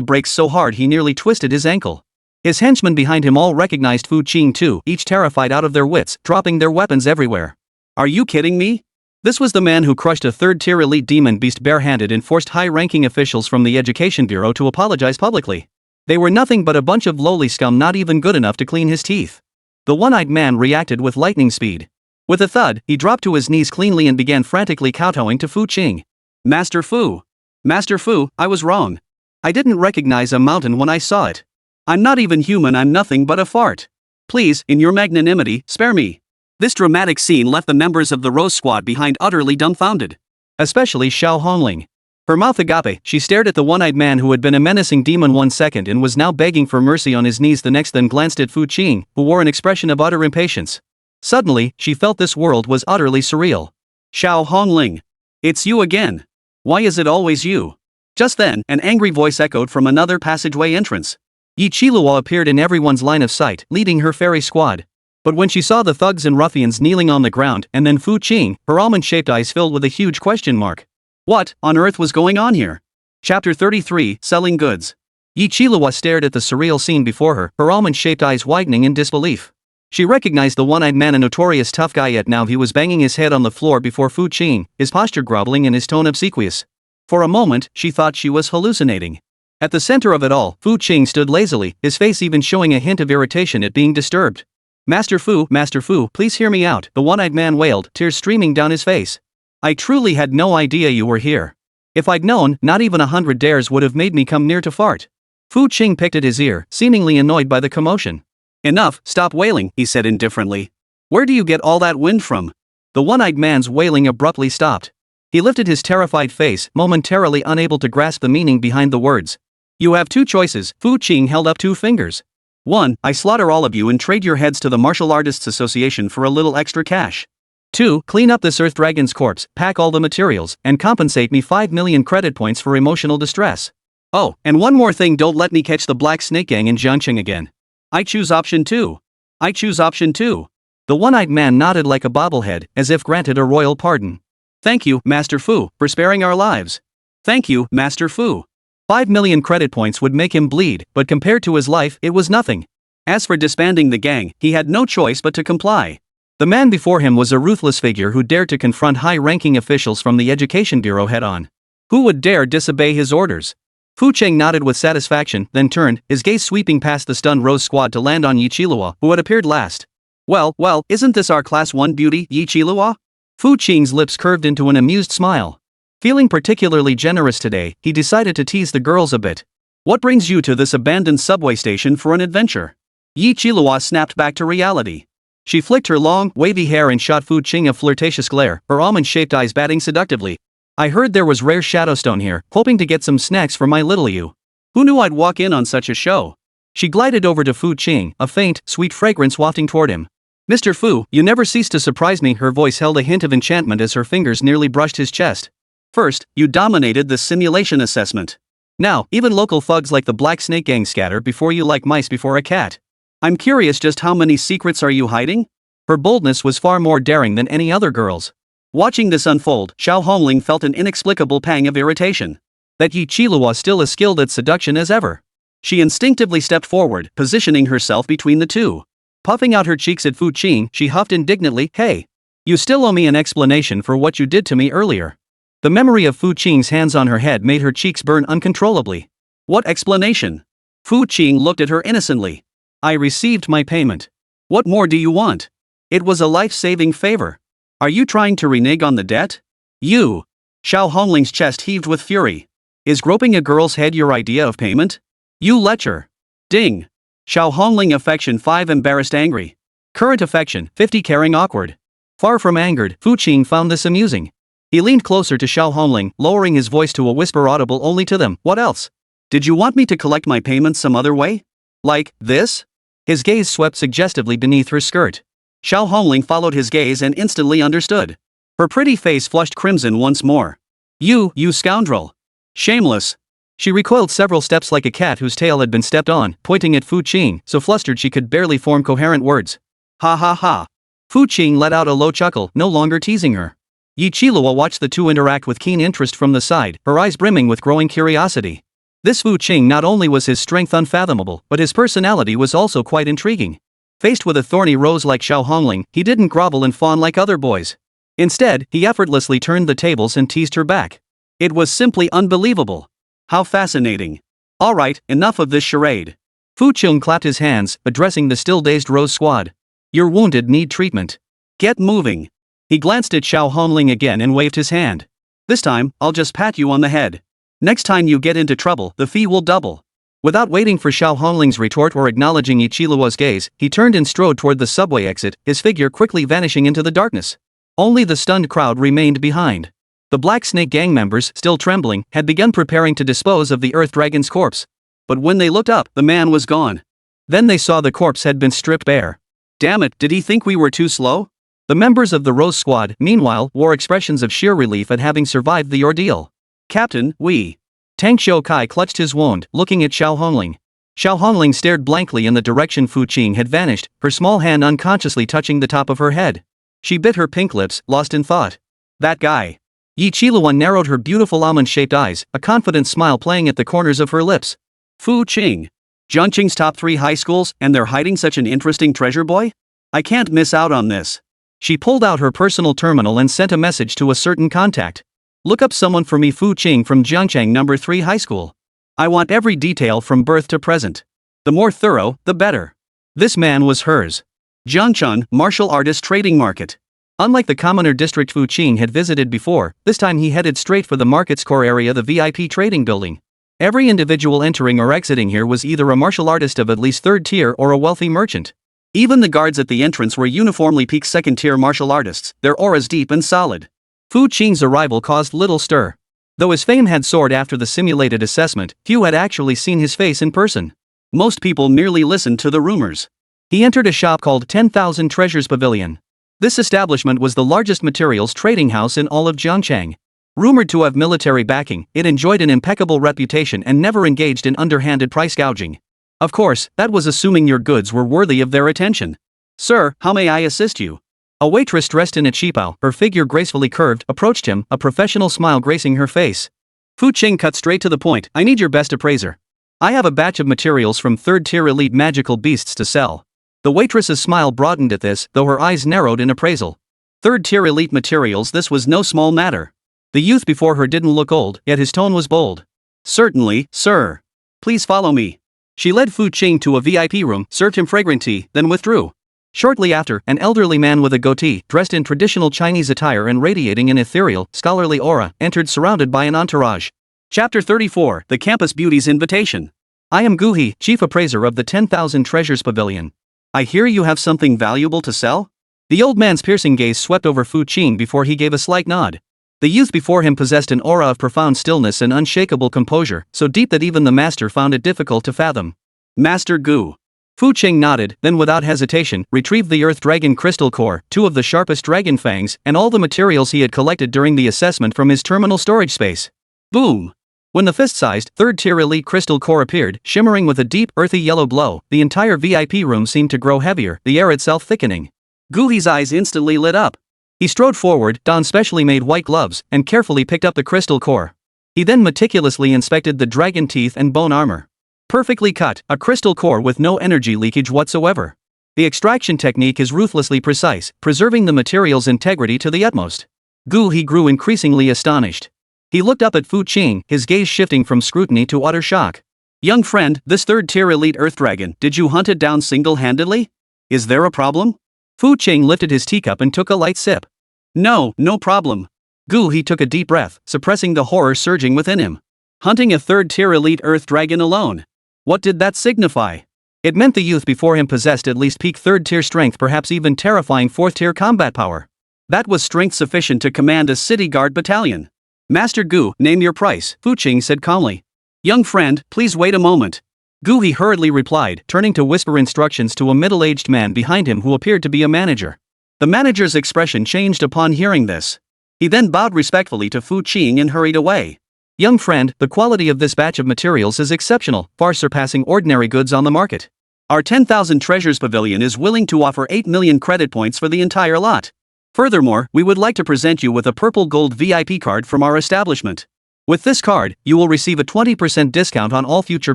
brakes so hard he nearly twisted his ankle. His henchmen behind him all recognized Fu Qing too, each terrified out of their wits, dropping their weapons everywhere. Are you kidding me? This was the man who crushed a third-tier elite demon beast barehanded and forced high-ranking officials from the Education Bureau to apologize publicly. They were nothing but a bunch of lowly scum, not even good enough to clean his teeth. The one-eyed man reacted with lightning speed. With a thud, he dropped to his knees cleanly and began frantically kowtowing to Fu Qing. Master Fu. Master Fu, I was wrong. I didn't recognize a mountain when I saw it. I'm not even human, I'm nothing but a fart. Please, in your magnanimity, spare me. This dramatic scene left the members of the Rose Squad behind utterly dumbfounded. Especially Xiao Hongling. Her mouth agape, she stared at the one-eyed man who had been a menacing demon 1 second and was now begging for mercy on his knees the next, then glanced at Fu Qing, who wore an expression of utter impatience. Suddenly, she felt this world was utterly surreal. Xiao Hongling. It's you again. Why is it always you? Just then, an angry voice echoed from another passageway entrance. Yi Qiluo appeared in everyone's line of sight, leading her fairy squad. But when she saw the thugs and ruffians kneeling on the ground and then Fu Qing, her almond-shaped eyes filled with a huge question mark. What on earth was going on here? Chapter 33, Selling Goods. Yi Qiluo stared at the surreal scene before her, her almond-shaped eyes widening in disbelief. She recognized the one-eyed man, a notorious tough guy, yet now he was banging his head on the floor before Fu Qing, his posture groveling and his tone obsequious. For a moment, she thought she was hallucinating. At the center of it all, Fu Qing stood lazily, his face even showing a hint of irritation at being disturbed. Master Fu, please hear me out, the one-eyed man wailed, tears streaming down his face. I truly had no idea you were here. If I'd known, not even 100 dares would have made me come near to fart. Fu Qing picked at his ear, seemingly annoyed by the commotion. Enough, stop wailing, he said indifferently. Where do you get all that wind from? The one-eyed man's wailing abruptly stopped. He lifted his terrified face, momentarily unable to grasp the meaning behind the words. You have two choices, Fu Qing held up 2 fingers. 1. I slaughter all of you and trade your heads to the Martial Artists Association for a little extra cash. 2. Clean up this Earth Dragon's corpse, pack all the materials, and compensate me 5 million credit points for emotional distress. Oh, and one more thing, don't let me catch the Black Snake Gang in Jiangqing again. I choose option 2. I choose option 2. The one-eyed man nodded like a bobblehead, as if granted a royal pardon. Thank you, Master Fu, for sparing our lives. Thank you, Master Fu. 5 million credit points would make him bleed, but compared to his life, it was nothing. As for disbanding the gang, he had no choice but to comply. The man before him was a ruthless figure who dared to confront high-ranking officials from the Education Bureau head-on. Who would dare disobey his orders? Fu Qing nodded with satisfaction, then turned, his gaze sweeping past the stunned Rose Squad to land on Yi Qiluo, who had appeared last. Well, isn't this our Class 1 beauty, Yi Qiluo? Fu Qing's lips curved into an amused smile. Feeling particularly generous today, he decided to tease the girls a bit. What brings you to this abandoned subway station for an adventure? Yi Qiluo snapped back to reality. She flicked her long, wavy hair and shot Fu Qing a flirtatious glare, her almond-shaped eyes batting seductively. I heard there was rare shadowstone here, hoping to get some snacks for my little you. Who knew I'd walk in on such a show? She glided over to Fu Qing, a faint, sweet fragrance wafting toward him. Mr. Fu, you never cease to surprise me, her voice held a hint of enchantment as her fingers nearly brushed his chest. First, you dominated the simulation assessment. Now, even local thugs like the Black Snake Gang scatter before you like mice before a cat. I'm curious, just how many secrets are you hiding? Her boldness was far more daring than any other girl's. Watching this unfold, Xiao Hongling felt an inexplicable pang of irritation. That Yi Qiluo was still as skilled at seduction as ever. She instinctively stepped forward, positioning herself between the two. Puffing out her cheeks at Fu Qing, she huffed indignantly, hey! You still owe me an explanation for what you did to me earlier. The memory of Fu Qing's hands on her head made her cheeks burn uncontrollably. What explanation? Fu Qing looked at her innocently. I received my payment. What more do you want? It was a life-saving favor. Are you trying to renege on the debt? You! Xiao Hongling's chest heaved with fury. Is groping a girl's head your idea of payment? You lecher! Ding! Xiao Hongling affection 5 embarrassed angry. Current affection 50 caring awkward. Far from angered, Fu Qing found this amusing. He leaned closer to Xiao Hongling, lowering his voice to a whisper audible only to them. What else? Did you want me to collect my payments some other way? Like this? His gaze swept suggestively beneath her skirt. Xiao Hongling followed his gaze and instantly understood. Her pretty face flushed crimson once more. You scoundrel! Shameless! She recoiled several steps like a cat whose tail had been stepped on, pointing at Fu Qing, so flustered she could barely form coherent words. Ha ha ha! Fu Qing let out a low chuckle, no longer teasing her. Yi Qiluo watched the two interact with keen interest from the side, her eyes brimming with growing curiosity. This Fu Qing, not only was his strength unfathomable, but his personality was also quite intriguing. Faced with a thorny rose like Xiao Hongling, he didn't grovel and fawn like other boys. Instead, he effortlessly turned the tables and teased her back. It was simply unbelievable. How fascinating. Alright, enough of this charade. Fu Qing clapped his hands, addressing the still dazed Rose Squad. You're wounded, need treatment. Get moving. He glanced at Xiao Honling again and waved his hand. This time, I'll just pat you on the head. Next time you get into trouble, the fee will double. Without waiting for Xiao Hongling's retort or acknowledging Ichiluo's gaze, he turned and strode toward the subway exit, his figure quickly vanishing into the darkness. Only the stunned crowd remained behind. The Black Snake gang members, still trembling, had begun preparing to dispose of the Earth Dragon's corpse. But when they looked up, the man was gone. Then they saw the corpse had been stripped bare. Damn it, did he think we were too slow? The members of the Rose Squad, meanwhile, wore expressions of sheer relief at having survived the ordeal. Captain, we. Tang Xiukai clutched his wound, looking at Xiao Honling. Xiao Honling stared blankly in the direction Fu Qing had vanished, her small hand unconsciously touching the top of her head. She bit her pink lips, lost in thought. That guy. Yi Qiluan narrowed her beautiful almond-shaped eyes, a confident smile playing at the corners of her lips. Fu Qing. Zhongqing's top 3 high schools, and they're hiding such an interesting treasure boy? I can't miss out on this. She pulled out her personal terminal and sent a message to a certain contact. Look up someone for me, Fu Qing from Jiangchang number 3 high school. I want every detail from birth to present. The more thorough, the better. This man was hers. Jiangchun, martial artist trading market. Unlike the commoner district Fu Qing had visited before, this time he headed straight for the market's core area, the VIP trading building. Every individual entering or exiting here was either a martial artist of at least 3rd tier or a wealthy merchant. Even the guards at the entrance were uniformly peak 2nd tier martial artists, their auras deep and solid. Fu Qing's arrival caused little stir. Though his fame had soared after the simulated assessment, few had actually seen his face in person. Most people merely listened to the rumors. He entered a shop called 10,000 Treasures Pavilion. This establishment was the largest materials trading house in all of Jiangchang. Rumored to have military backing, it enjoyed an impeccable reputation and never engaged in underhanded price gouging. Of course, that was assuming your goods were worthy of their attention. Sir, how may I assist you? A waitress dressed in a qipao, her figure gracefully curved, approached him, a professional smile gracing her face. Fu Qing cut straight to the point. I need your best appraiser. I have a batch of materials from 3rd tier elite magical beasts to sell. The waitress's smile broadened at this, though her eyes narrowed in appraisal. 3rd tier elite materials, this was no small matter. The youth before her didn't look old, yet his tone was bold. Certainly, sir. Please follow me. She led Fu Qing to a VIP room, served him fragrant tea, then withdrew. Shortly after, an elderly man with a goatee, dressed in traditional Chinese attire and radiating an ethereal, scholarly aura, entered surrounded by an entourage. Chapter 34, The Campus Beauty's Invitation. I am Gu He, Chief Appraiser of the 10,000 Treasures Pavilion. I hear you have something valuable to sell? The old man's piercing gaze swept over Fu Qing before he gave a slight nod. The youth before him possessed an aura of profound stillness and unshakable composure, so deep that even the master found it difficult to fathom. Master Gu. Fu Qing nodded, then without hesitation, retrieved the Earth Dragon crystal core, 2 of the sharpest dragon fangs, and all the materials he had collected during the assessment from his terminal storage space. Boom! When the fist-sized, 3rd tier elite crystal core appeared, shimmering with a deep, earthy yellow glow, the entire VIP room seemed to grow heavier, the air itself thickening. Gu He's eyes instantly lit up. He strode forward, donned specially made white gloves, and carefully picked up the crystal core. He then meticulously inspected the dragon teeth and bone armor. Perfectly cut, a crystal core with no energy leakage whatsoever. The extraction technique is ruthlessly precise, preserving the material's integrity to the utmost. Gu He grew increasingly astonished. He looked up at Fu Qing, his gaze shifting from scrutiny to utter shock. Young friend, this 3rd tier elite Earth Dragon, did you hunt it down single-handedly? Is there a problem? Fu Qing lifted his teacup and took a light sip. No problem. Gu He took a deep breath, suppressing the horror surging within him. Hunting a 3rd tier elite Earth Dragon alone. What did that signify? It meant the youth before him possessed at least peak 3rd tier strength, perhaps even terrifying 4th tier combat power. That was strength sufficient to command a city guard battalion. Master Gu, name your price, Fu Qing said calmly. Young friend, please wait a moment. Gu He hurriedly replied, turning to whisper instructions to a middle-aged man behind him who appeared to be a manager. The manager's expression changed upon hearing this. He then bowed respectfully to Fu Qing and hurried away. Young friend, the quality of this batch of materials is exceptional, far surpassing ordinary goods on the market. Our 10,000 Treasures Pavilion is willing to offer 8 million credit points for the entire lot. Furthermore, we would like to present you with a purple gold VIP card from our establishment. With this card, you will receive a 20% discount on all future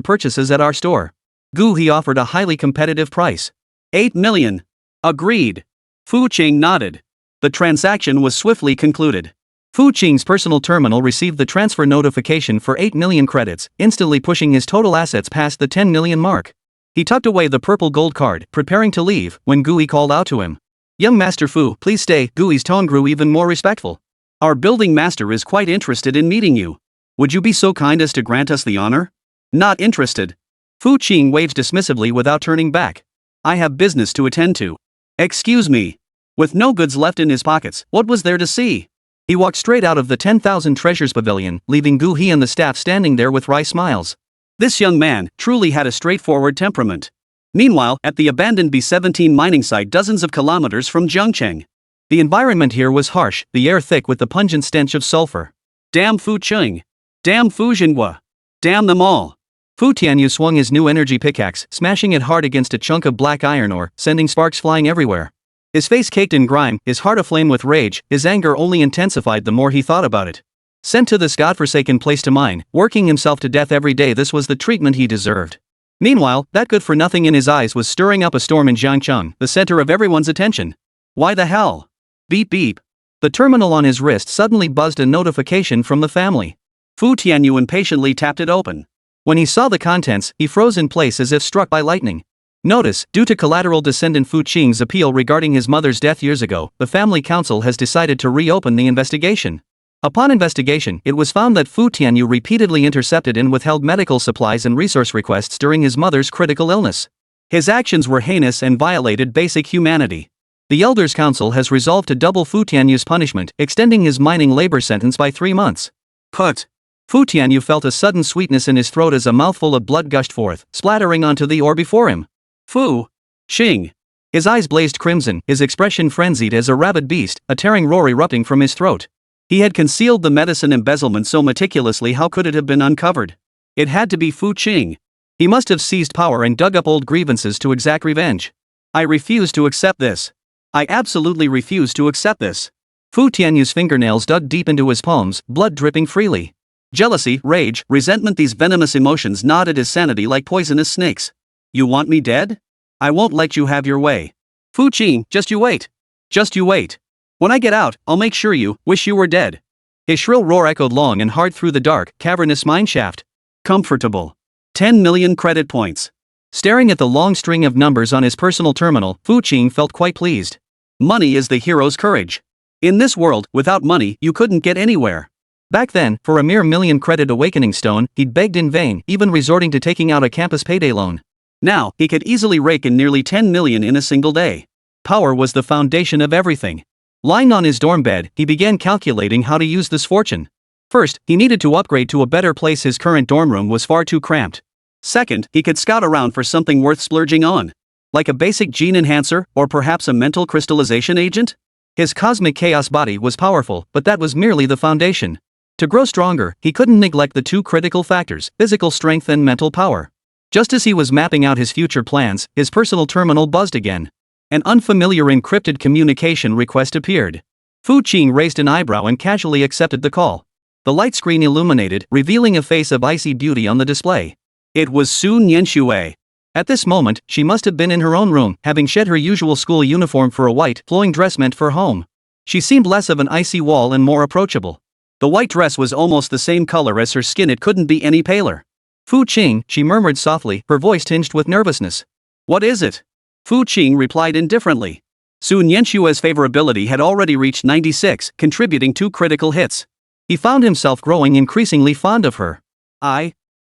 purchases at our store. Gu He offered a highly competitive price. 8 million. Agreed. Fu Qing nodded. The transaction was swiftly concluded. Fu Qing's personal terminal received the transfer notification for 8 million credits, instantly pushing his total assets past the 10 million mark. He tucked away the purple gold card, preparing to leave, when Gu He called out to him. Young Master Fu, please stay. Gui's tone grew even more respectful. Our building master is quite interested in meeting you. Would you be so kind as to grant us the honor? Not interested. Fu Qing waved dismissively without turning back. I have business to attend to. Excuse me. With no goods left in his pockets, what was there to see? He walked straight out of the 10,000 Treasures Pavilion, leaving Gu He and the staff standing there with wry smiles. This young man truly had a straightforward temperament. Meanwhile, at the abandoned B-17 mining site dozens of kilometers from Zhongcheng. The environment here was harsh, the air thick with the pungent stench of sulfur. Damn Fu Qing. Damn Fu Jinhua. Damn them all. Fu Tianyu swung his new energy pickaxe, smashing it hard against a chunk of black iron ore, sending sparks flying everywhere. His face caked in grime, his heart aflame with rage, his anger only intensified the more he thought about it. Sent to this godforsaken place to mine, working himself to death every day, this was the treatment he deserved. Meanwhile, that good-for-nothing in his eyes was stirring up a storm in Jiangcheng, the center of everyone's attention. Why the hell? Beep beep. The terminal on his wrist suddenly buzzed a notification from the family. Fu Tianyu impatiently tapped it open. When he saw the contents, he froze in place as if struck by lightning. Notice, due to collateral descendant Fu Qing's appeal regarding his mother's death years ago, the family council has decided to reopen the investigation. Upon investigation, it was found that Fu Tianyu repeatedly intercepted and withheld medical supplies and resource requests during his mother's critical illness. His actions were heinous and violated basic humanity. The Elders' Council has resolved to double Fu Tianyu's punishment, extending his mining labor sentence by 3 months. Put. Fu Tianyu felt a sudden sweetness in his throat as a mouthful of blood gushed forth, splattering onto the ore before him. Fu Qing. His eyes blazed crimson, his expression frenzied as a rabid beast, a tearing roar erupting from his throat. He had concealed the medicine embezzlement so meticulously, how could it have been uncovered? It had to be Fu Qing. He must have seized power and dug up old grievances to exact revenge. I refuse to accept this. I absolutely refuse to accept this. Fu Tianyu's fingernails dug deep into his palms, blood dripping freely. Jealousy, rage, resentment, these venomous emotions gnawed at his sanity like poisonous snakes. You want me dead? I won't let you have your way. Fu Qing, just you wait. Just you wait. When I get out, I'll make sure you wish you were dead. His shrill roar echoed long and hard through the dark, cavernous mineshaft. Comfortable. 10 million credit points. Staring at the long string of numbers on his personal terminal, Fu Qing felt quite pleased. Money is the hero's courage. In this world, without money, you couldn't get anywhere. Back then, for a mere 1,000,000 credit awakening stone, he'd begged in vain, even resorting to taking out a campus payday loan. Now, he could easily rake in nearly 10 million in a single day. Power was the foundation of everything. Lying on his dorm bed, he began calculating how to use this fortune. First, he needed to upgrade to a better place. His current dorm room was far too cramped. Second, he could scout around for something worth splurging on. Like a basic gene enhancer, or perhaps a mental crystallization agent? His cosmic chaos body was powerful, but that was merely the foundation. To grow stronger, he couldn't neglect the two critical factors, physical strength and mental power. Just as he was mapping out his future plans, his personal terminal buzzed again. An unfamiliar encrypted communication request appeared. Fu Qing raised an eyebrow and casually accepted the call. The light screen illuminated, revealing a face of icy beauty on the display. It was Su Nianxue. At this moment, she must have been in her own room, having shed her usual school uniform for a white, flowing dress meant for home. She seemed less of an icy wall and more approachable. The white dress was almost the same color as her skin, it couldn't be any paler. Fu Qing, she murmured softly, her voice tinged with nervousness. What is it? Fu Qing replied indifferently. Su Nianxue's favorability had already reached 96, contributing 2 critical hits. He found himself growing increasingly fond of her.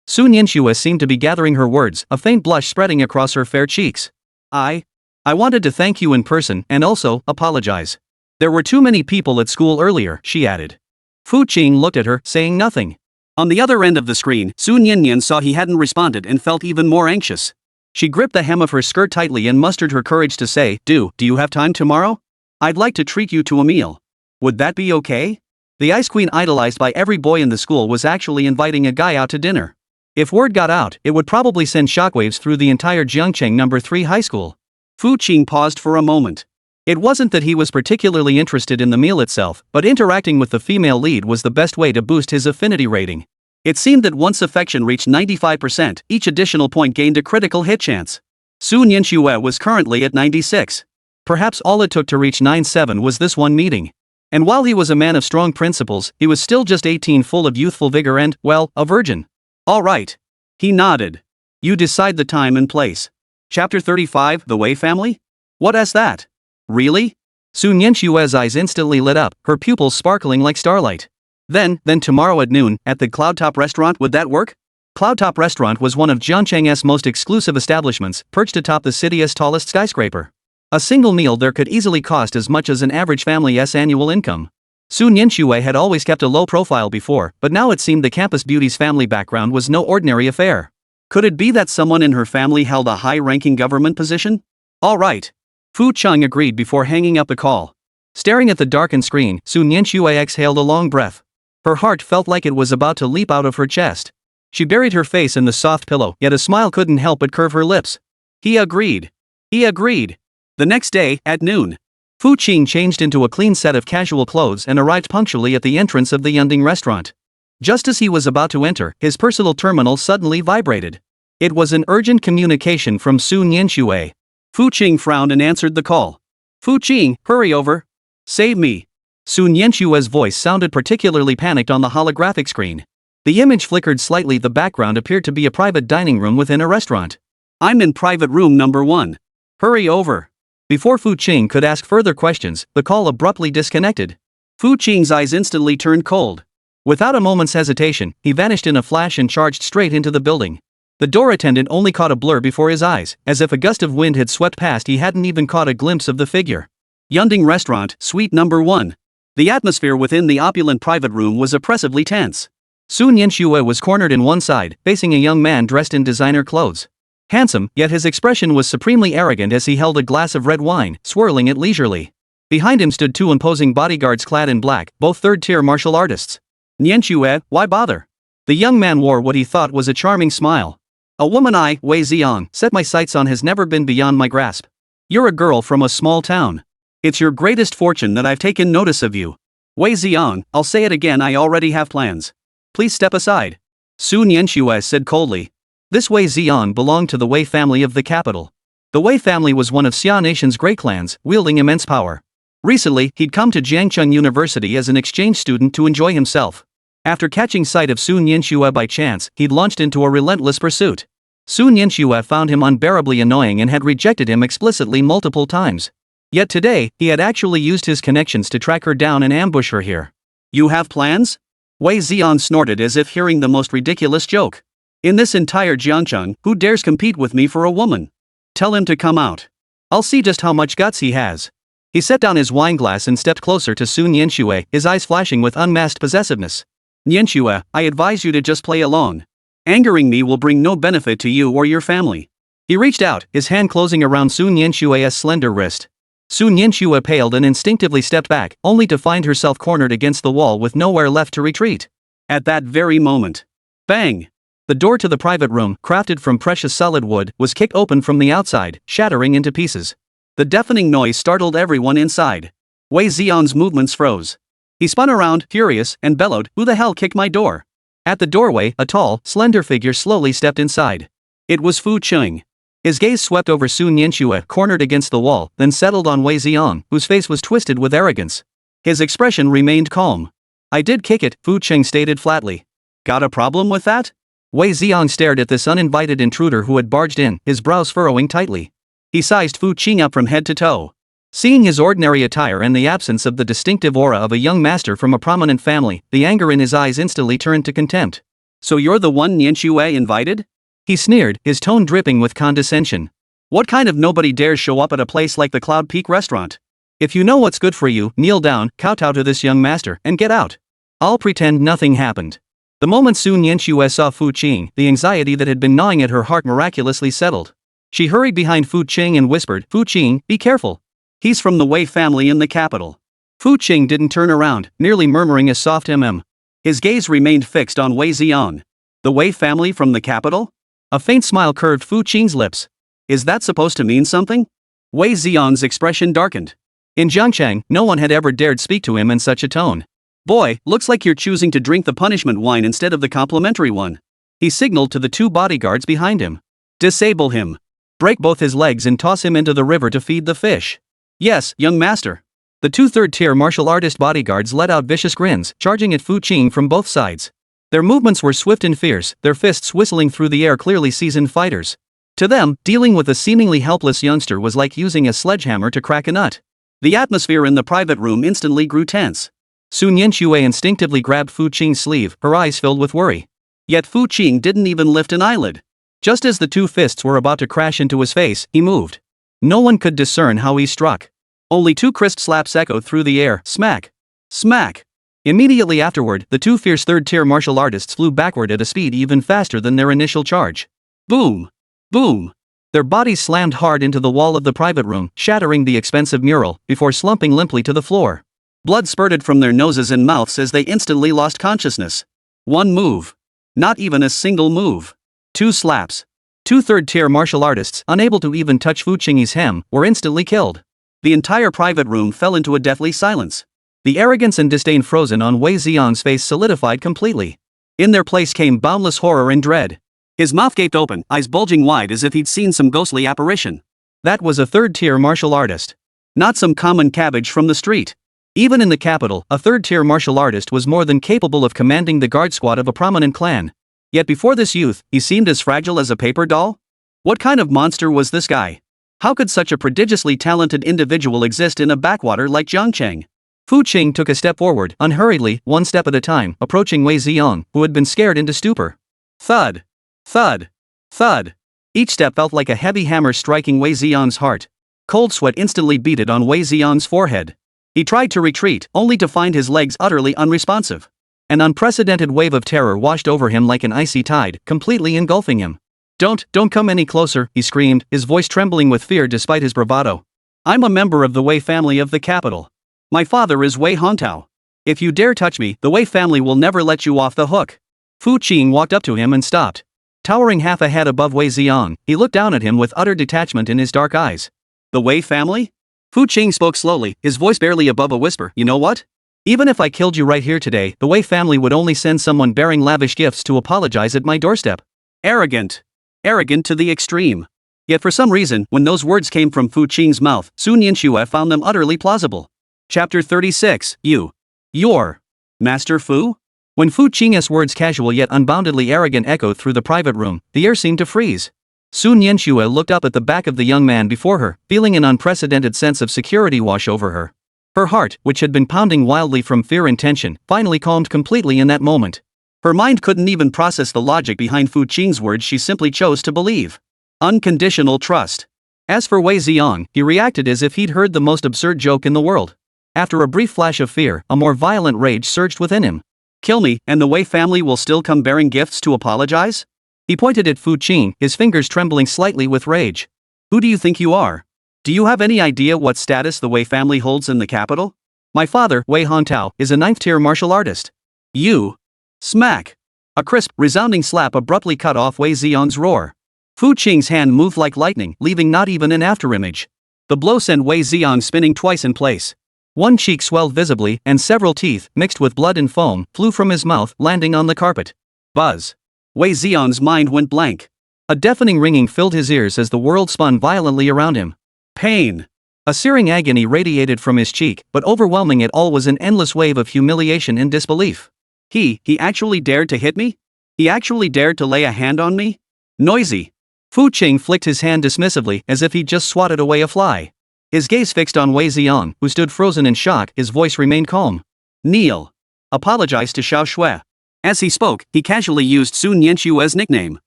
Su Nianxue seemed to be gathering her words, a faint blush spreading across her fair cheeks. I wanted to thank you in person and also apologize. There were too many people at school earlier, she added. Fu Qing looked at her, saying nothing. On the other end of the screen, Su Nianyan saw he hadn't responded and felt even more anxious. She gripped the hem of her skirt tightly and mustered her courage to say, Do you have time tomorrow? I'd like to treat you to a meal. Would that be okay? The Ice Queen, idolized by every boy in the school, was actually inviting a guy out to dinner. If word got out, it would probably send shockwaves through the entire Jiangcheng No. 3 high school. Fu Qing paused for a moment. It wasn't that he was particularly interested in the meal itself, but interacting with the female lead was the best way to boost his affinity rating. It seemed that once affection reached 95%, each additional point gained a critical hit chance. Su Nianxue was currently at 96. Perhaps all it took to reach 97 was this one meeting. And while he was a man of strong principles, he was still just 18, full of youthful vigor and, well, a virgin. All right. He nodded. You decide the time and place. Chapter 35, The Wei Family? What is that? Really? Sun Yenshue's eyes instantly lit up, her pupils sparkling like starlight. Then tomorrow at noon, at the Cloudtop restaurant, would that work? Cloudtop restaurant was one of Jiangcheng's most exclusive establishments, perched atop the city's tallest skyscraper. A single meal there could easily cost as much as an average family's annual income. Sun Yanshue had always kept a low profile before, but now it seemed the campus beauty's family background was no ordinary affair. Could it be that someone in her family held a high-ranking government position? All right. Fu Cheng agreed before hanging up the call. Staring at the darkened screen, Sun Yanshue exhaled a long breath. Her heart felt like it was about to leap out of her chest. She buried her face in the soft pillow, yet a smile couldn't help but curve her lips. He agreed. The next day, at noon, Fu Qing changed into a clean set of casual clothes and arrived punctually at the entrance of the Yunding restaurant. Just as he was about to enter, his personal terminal suddenly vibrated. It was an urgent communication from Sun Yanshue. Fu Qing frowned and answered the call. Fu Qing, hurry over. Save me. Sun Yanshue's voice sounded particularly panicked on the holographic screen. The image flickered slightly. The background appeared to be a private dining room within a restaurant. I'm in private room number 1. Hurry over. Before Fu Qing could ask further questions, the call abruptly disconnected. Fu Qing's eyes instantly turned cold. Without a moment's hesitation, he vanished in a flash and charged straight into the building. The door attendant only caught a blur before his eyes, as if a gust of wind had swept past. He hadn't even caught a glimpse of the figure. Yunding Restaurant, Suite Number 1. The atmosphere within the opulent private room was oppressively tense. Sun Yanshue was cornered in one side, facing a young man dressed in designer clothes. Handsome, yet his expression was supremely arrogant as he held a glass of red wine, swirling it leisurely. Behind him stood 2 imposing bodyguards clad in black, both third-tier martial artists. Yanshue, why bother? The young man wore what he thought was a charming smile. A woman I, Wei Ziong, set my sights on has never been beyond my grasp. You're a girl from a small town. It's your greatest fortune that I've taken notice of you. Wei Ziong, I'll say it again, I already have plans. Please step aside. Sun Yanshue said coldly. This Wei Ziong belonged to the Wei family of the capital. The Wei family was one of Xia Nation's great clans, wielding immense power. Recently, he'd come to Jiangcheng University as an exchange student to enjoy himself. After catching sight of Sun Yanshue by chance, he'd launched into a relentless pursuit. Sun Yanshue found him unbearably annoying and had rejected him explicitly multiple times. Yet today, he had actually used his connections to track her down and ambush her here. You have plans? Wei Ziong snorted as if hearing the most ridiculous joke. In this entire Jiangcheng, who dares compete with me for a woman? Tell him to come out. I'll see just how much guts he has. He set down his wineglass and stepped closer to Sun Yanshue, his eyes flashing with unmasked possessiveness. Yanshue, I advise you to just play along. Angering me will bring no benefit to you or your family. He reached out, his hand closing around Sun Yanshue's slender wrist. Sun Yanshue paled and instinctively stepped back, only to find herself cornered against the wall with nowhere left to retreat. At that very moment, bang! The door to the private room, crafted from precious solid wood, was kicked open from the outside, shattering into pieces. The deafening noise startled everyone inside. Wei Ziong's movements froze. He spun around, furious, and bellowed, "Who the hell kicked my door?" At the doorway, a tall, slender figure slowly stepped inside. It was Fu Qing. His gaze swept over Sun Yanshue, cornered against the wall, then settled on Wei Ziong, whose face was twisted with arrogance. His expression remained calm. I did kick it, Fu Qing stated flatly. Got a problem with that? Wei Ziong stared at this uninvited intruder who had barged in, his brows furrowing tightly. He sized Fu Qing up from head to toe. Seeing his ordinary attire and the absence of the distinctive aura of a young master from a prominent family, the anger in his eyes instantly turned to contempt. So you're the one Yanshue invited? He sneered, his tone dripping with condescension. What kind of nobody dares show up at a place like the Cloud Peak restaurant? If you know what's good for you, kneel down, kowtow to this young master, and get out. I'll pretend nothing happened. The moment Sun Yanshue saw Fu Qing, the anxiety that had been gnawing at her heart miraculously settled. She hurried behind Fu Qing and whispered, Fu Qing, be careful. He's from the Wei family in the capital. Fu Qing didn't turn around, nearly murmuring a soft mm. His gaze remained fixed on Wei Ziong. The Wei family from the capital? A faint smile curved Fu Qing's lips. Is that supposed to mean something? Wei Ziong's expression darkened. In Jiangcheng, no one had ever dared speak to him in such a tone. Boy, looks like you're choosing to drink the punishment wine instead of the complimentary one. He signaled to the 2 bodyguards behind him. Disable him. Break both his legs and toss him into the river to feed the fish. Yes, young master. The 2 third-tier martial artist bodyguards let out vicious grins, charging at Fu Qing from both sides. Their movements were swift and fierce, their fists whistling through the air, clearly seasoned fighters. To them, dealing with a seemingly helpless youngster was like using a sledgehammer to crack a nut. The atmosphere in the private room instantly grew tense. Sun Yanxue instinctively grabbed Fu Qing's sleeve, her eyes filled with worry. Yet Fu Qing didn't even lift an eyelid. Just as the two fists were about to crash into his face, he moved. No one could discern how he struck. Only two crisp slaps echoed through the air, smack, smack. Immediately afterward, the two fierce third-tier martial artists flew backward at a speed even faster than their initial charge. Boom! Boom! Their bodies slammed hard into the wall of the private room, shattering the expensive mural, before slumping limply to the floor. Blood spurted from their noses and mouths as they instantly lost consciousness. One move. Not even a single move. Two slaps. Two third-tier martial artists, unable to even touch Fu Qing's hem, were instantly killed. The entire private room fell into a deathly silence. The arrogance and disdain frozen on Wei Xiong's face solidified completely. In their place came boundless horror and dread. His mouth gaped open, eyes bulging wide as if he'd seen some ghostly apparition. That was a third-tier martial artist. Not some common cabbage from the street. Even in the capital, a third-tier martial artist was more than capable of commanding the guard squad of a prominent clan. Yet before this youth, he seemed as fragile as a paper doll? What kind of monster was this guy? How could such a prodigiously talented individual exist in a backwater like Jiangcheng? Fu Qing took a step forward, unhurriedly, one step at a time, approaching Wei Xiong, who had been scared into stupor. Thud. Thud. Thud. Each step felt like a heavy hammer striking Wei Xiong's heart. Cold sweat instantly beaded on Wei Xiong's forehead. He tried to retreat, only to find his legs utterly unresponsive. An unprecedented wave of terror washed over him like an icy tide, completely engulfing him. Don't come any closer," he screamed, his voice trembling with fear despite his bravado. "I'm a member of the Wei family of the capital. My father is Wei Hontao. If you dare touch me, the Wei family will never let you off the hook." Fu Qing walked up to him and stopped. Towering half a head above Wei Xiong, he looked down at him with utter detachment in his dark eyes. "The Wei family?" Fu Qing spoke slowly, his voice barely above a whisper. "You know what? Even if I killed you right here today, the Wei family would only send someone bearing lavish gifts to apologize at my doorstep." Arrogant. Arrogant to the extreme. Yet for some reason, when those words came from Fu Qing's mouth, Sun Yanxue found them utterly plausible. Chapter 36, You're Master Fu? When Fu Qing's words, casual yet unboundedly arrogant, echoed through the private room, the air seemed to freeze. Sun Yanxue looked up at the back of the young man before her, feeling an unprecedented sense of security wash over her. Her heart, which had been pounding wildly from fear and tension, finally calmed completely in that moment. Her mind couldn't even process the logic behind Fu Qing's words. She simply chose to believe. Unconditional trust. As for Wei Xiong, he reacted as if he'd heard the most absurd joke in the world. After a brief flash of fear, a more violent rage surged within him. "Kill me, and the Wei family will still come bearing gifts to apologize?" He pointed at Fu Qing, his fingers trembling slightly with rage. "Who do you think you are? Do you have any idea what status the Wei family holds in the capital? My father, Wei Hontao, is a 9th-tier martial artist." "You." Smack. A crisp, resounding slap abruptly cut off Wei Xiong's roar. Fu Qing's hand moved like lightning, leaving not even an afterimage. The blow sent Wei Xiong spinning twice in place. One cheek swelled visibly, and several teeth, mixed with blood and foam, flew from his mouth, landing on the carpet. Buzz. Wei Xiong's mind went blank. A deafening ringing filled his ears as the world spun violently around him. Pain. A searing agony radiated from his cheek, but overwhelming it all was an endless wave of humiliation and disbelief. He actually dared to hit me? He actually dared to lay a hand on me? Noisy. Fu Qing flicked his hand dismissively, as if he'd just swatted away a fly. His gaze fixed on Wei Xiong, who stood frozen in shock. His voice remained calm. "Kneel. Apologize to Xiao Shui." As he spoke, he casually used Sun Yanxue's nickname.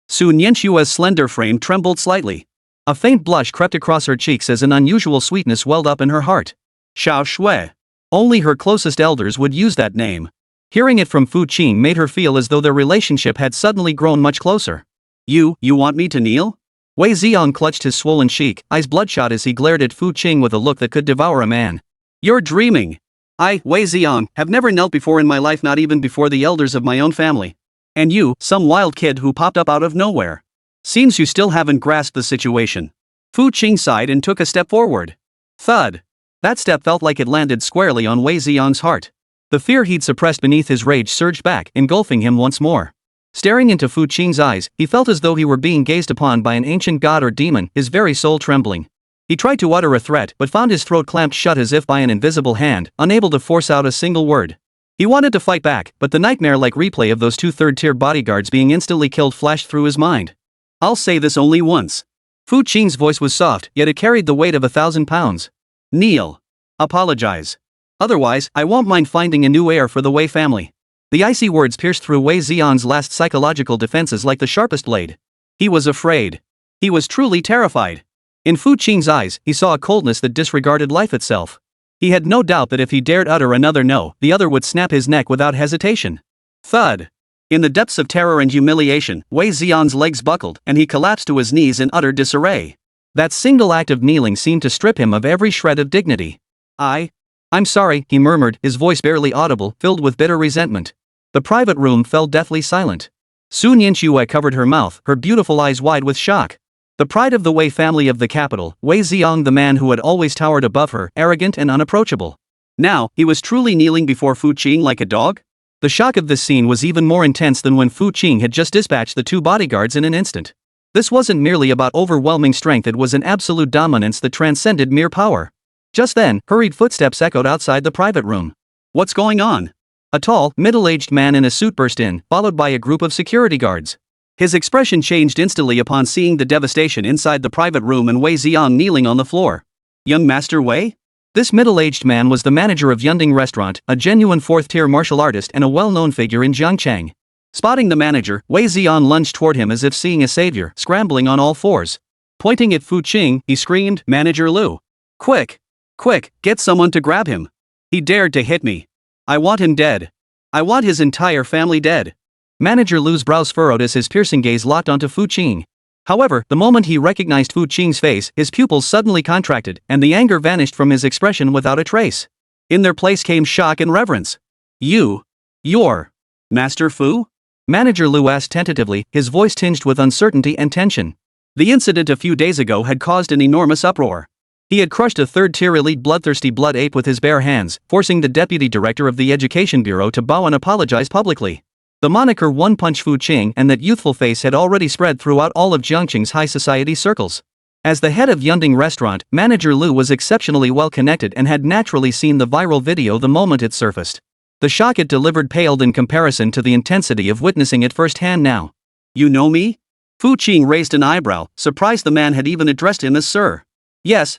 Sun Yanxue's slender frame trembled slightly. A faint blush crept across her cheeks as an unusual sweetness welled up in her heart. Xiao Shui. Only her closest elders would use that name. Hearing it from Fu Qing made her feel as though their relationship had suddenly grown much closer. You want me to kneel?" Wei Xiong clutched his swollen cheek, eyes bloodshot as he glared at Fu Qing with a look that could devour a man. "You're dreaming. I, Wei Xiong, have never knelt before in my life, not even before the elders of my own family. And you, some wild kid who popped up out of nowhere. Seems you still haven't grasped the situation." Fu Qing sighed and took a step forward. Thud. That step felt like it landed squarely on Wei Xiong's heart. The fear he'd suppressed beneath his rage surged back, engulfing him once more. Staring into Fu Qing's eyes, he felt as though he were being gazed upon by an ancient god or demon, his very soul trembling. He tried to utter a threat, but found his throat clamped shut as if by an invisible hand, unable to force out a single word. He wanted to fight back, but the nightmare-like replay of those two third-tier bodyguards being instantly killed flashed through his mind. "I'll say this only once." Fu Qing's voice was soft, yet it carried the weight of 1,000 pounds. "Kneel." Apologize. Otherwise, I won't mind finding a new heir for the Wei family. The icy words pierced through Wei Xiong's last psychological defenses like the sharpest blade. He was afraid. He was truly terrified. In Fu Qing's eyes, he saw a coldness that disregarded life itself. He had no doubt that if he dared utter another no, the other would snap his neck without hesitation. Thud. In the depths of terror and humiliation, Wei Xiong's legs buckled, and he collapsed to his knees in utter disarray. That single act of kneeling seemed to strip him of every shred of dignity. I'm sorry, he murmured, his voice barely audible, filled with bitter resentment. The private room fell deathly silent. Sun Yinxue covered her mouth, her beautiful eyes wide with shock. The pride of the Wei family of the capital, Wei Xiong, the man who had always towered above her, arrogant and unapproachable. Now, he was truly kneeling before Fu Qing like a dog? The shock of this scene was even more intense than when Fu Qing had just dispatched the two bodyguards in an instant. This wasn't merely about overwhelming strength, it was an absolute dominance that transcended mere power. Just then, hurried footsteps echoed outside the private room. What's going on? A tall, middle-aged man in a suit burst in, followed by a group of security guards. His expression changed instantly upon seeing the devastation inside the private room and Wei Xiong kneeling on the floor. Young Master Wei? This middle-aged man was the manager of Yunding Restaurant, a genuine fourth-tier martial artist and a well-known figure in Jiangchang. Spotting the manager, Wei Xiong lunged toward him as if seeing a savior, scrambling on all fours. Pointing at Fu Qing, he screamed, "Manager Lu! Quick! Quick, get someone to grab him! He dared to hit me! I want him dead! I want his entire family dead!" Manager Lu's brows furrowed as his piercing gaze locked onto Fu Qing. However, the moment he recognized Fu Qing's face, his pupils suddenly contracted, and the anger vanished from his expression without a trace. In their place came shock and reverence. You're Master Fu? Manager Lu asked tentatively, his voice tinged with uncertainty and tension. The incident a few days ago had caused an enormous uproar. He had crushed a third-tier elite bloodthirsty blood ape with his bare hands, forcing the deputy director of the Education Bureau to bow and apologize publicly. The moniker One Punch Fu Qing and that youthful face had already spread throughout all of Jiangqing's high society circles. As the head of Yunding Restaurant, Manager Lu was exceptionally well connected and had naturally seen the viral video the moment it surfaced. The shock it delivered paled in comparison to the intensity of witnessing it firsthand now. You know me? Fu Qing raised an eyebrow, surprised the man had even addressed him as sir. Yes.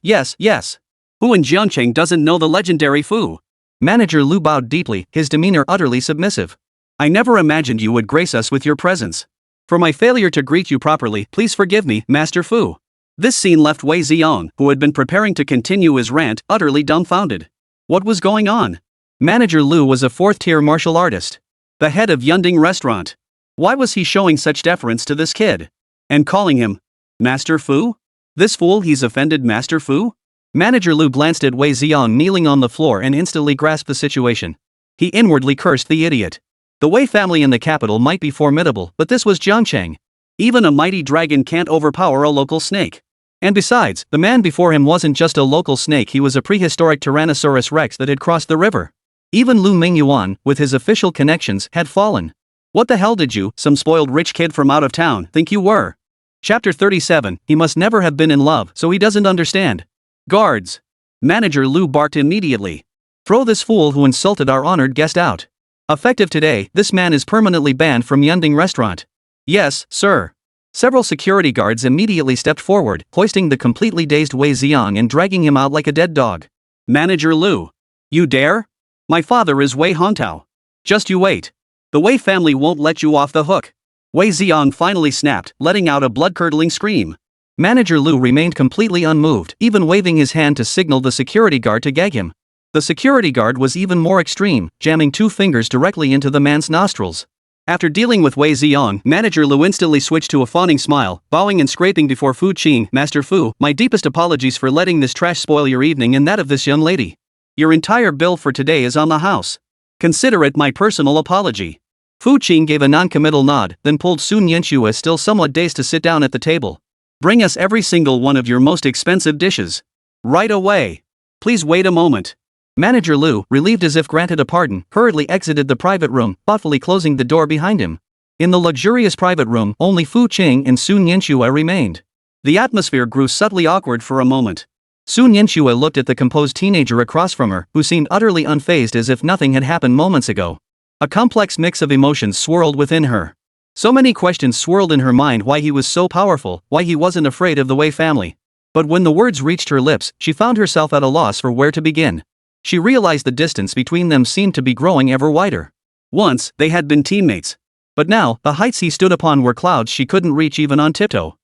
Who in Jiangcheng doesn't know the legendary Fu? Manager Lu bowed deeply, his demeanor utterly submissive. I never imagined you would grace us with your presence. For my failure to greet you properly, please forgive me, Master Fu. This scene left Wei Xiong, who had been preparing to continue his rant, utterly dumbfounded. What was going on? Manager Lu was a fourth-tier martial artist. The head of Yunding Restaurant. Why was he showing such deference to this kid? And calling him Master Fu? This fool, he's offended Master Fu? Manager Lu glanced at Wei Xiong kneeling on the floor and instantly grasped the situation. He inwardly cursed the idiot. The Wei family in the capital might be formidable, but this was Jiangcheng. Even a mighty dragon can't overpower a local snake. And besides, the man before him wasn't just a local snake, he was a prehistoric Tyrannosaurus Rex that had crossed the river. Even Lu Mingyuan, with his official connections, had fallen. What the hell did you, some spoiled rich kid from out of town, think you were? Chapter 37, he must never have been in love, so he doesn't understand. Guards! Manager Lu barked immediately. Throw this fool who insulted our honored guest out. Effective today, this man is permanently banned from Yunding Restaurant. Yes, sir. Several security guards immediately stepped forward, hoisting the completely dazed Wei Xiong and dragging him out like a dead dog. Manager Lu. You dare? My father is Wei Hontao. Just you wait. The Wei family won't let you off the hook. Wei Xiong finally snapped, letting out a blood-curdling scream. Manager Lu remained completely unmoved, even waving his hand to signal the security guard to gag him. The security guard was even more extreme, jamming two fingers directly into the man's nostrils. After dealing with Wei Xiong, Manager Lu instantly switched to a fawning smile, bowing and scraping before Fu Qing. Master Fu, my deepest apologies for letting this trash spoil your evening and that of this young lady. Your entire bill for today is on the house. Consider it my personal apology. Fu Qing gave a non-committal nod, then pulled Sun Yinxue, still somewhat dazed, to sit down at the table. Bring us every single one of your most expensive dishes. Right away. Please wait a moment. Manager Lu, relieved as if granted a pardon, hurriedly exited the private room, thoughtfully closing the door behind him. In the luxurious private room, only Fu Qing and Sun Yinxue remained. The atmosphere grew subtly awkward for a moment. Sun Yinxue looked at the composed teenager across from her, who seemed utterly unfazed as if nothing had happened moments ago. A complex mix of emotions swirled within her. So many questions swirled in her mind: why he was so powerful, why he wasn't afraid of the Wei family. But when the words reached her lips, she found herself at a loss for where to begin. She realized the distance between them seemed to be growing ever wider. Once, they had been teammates. But now, the heights he stood upon were clouds she couldn't reach even on tiptoe.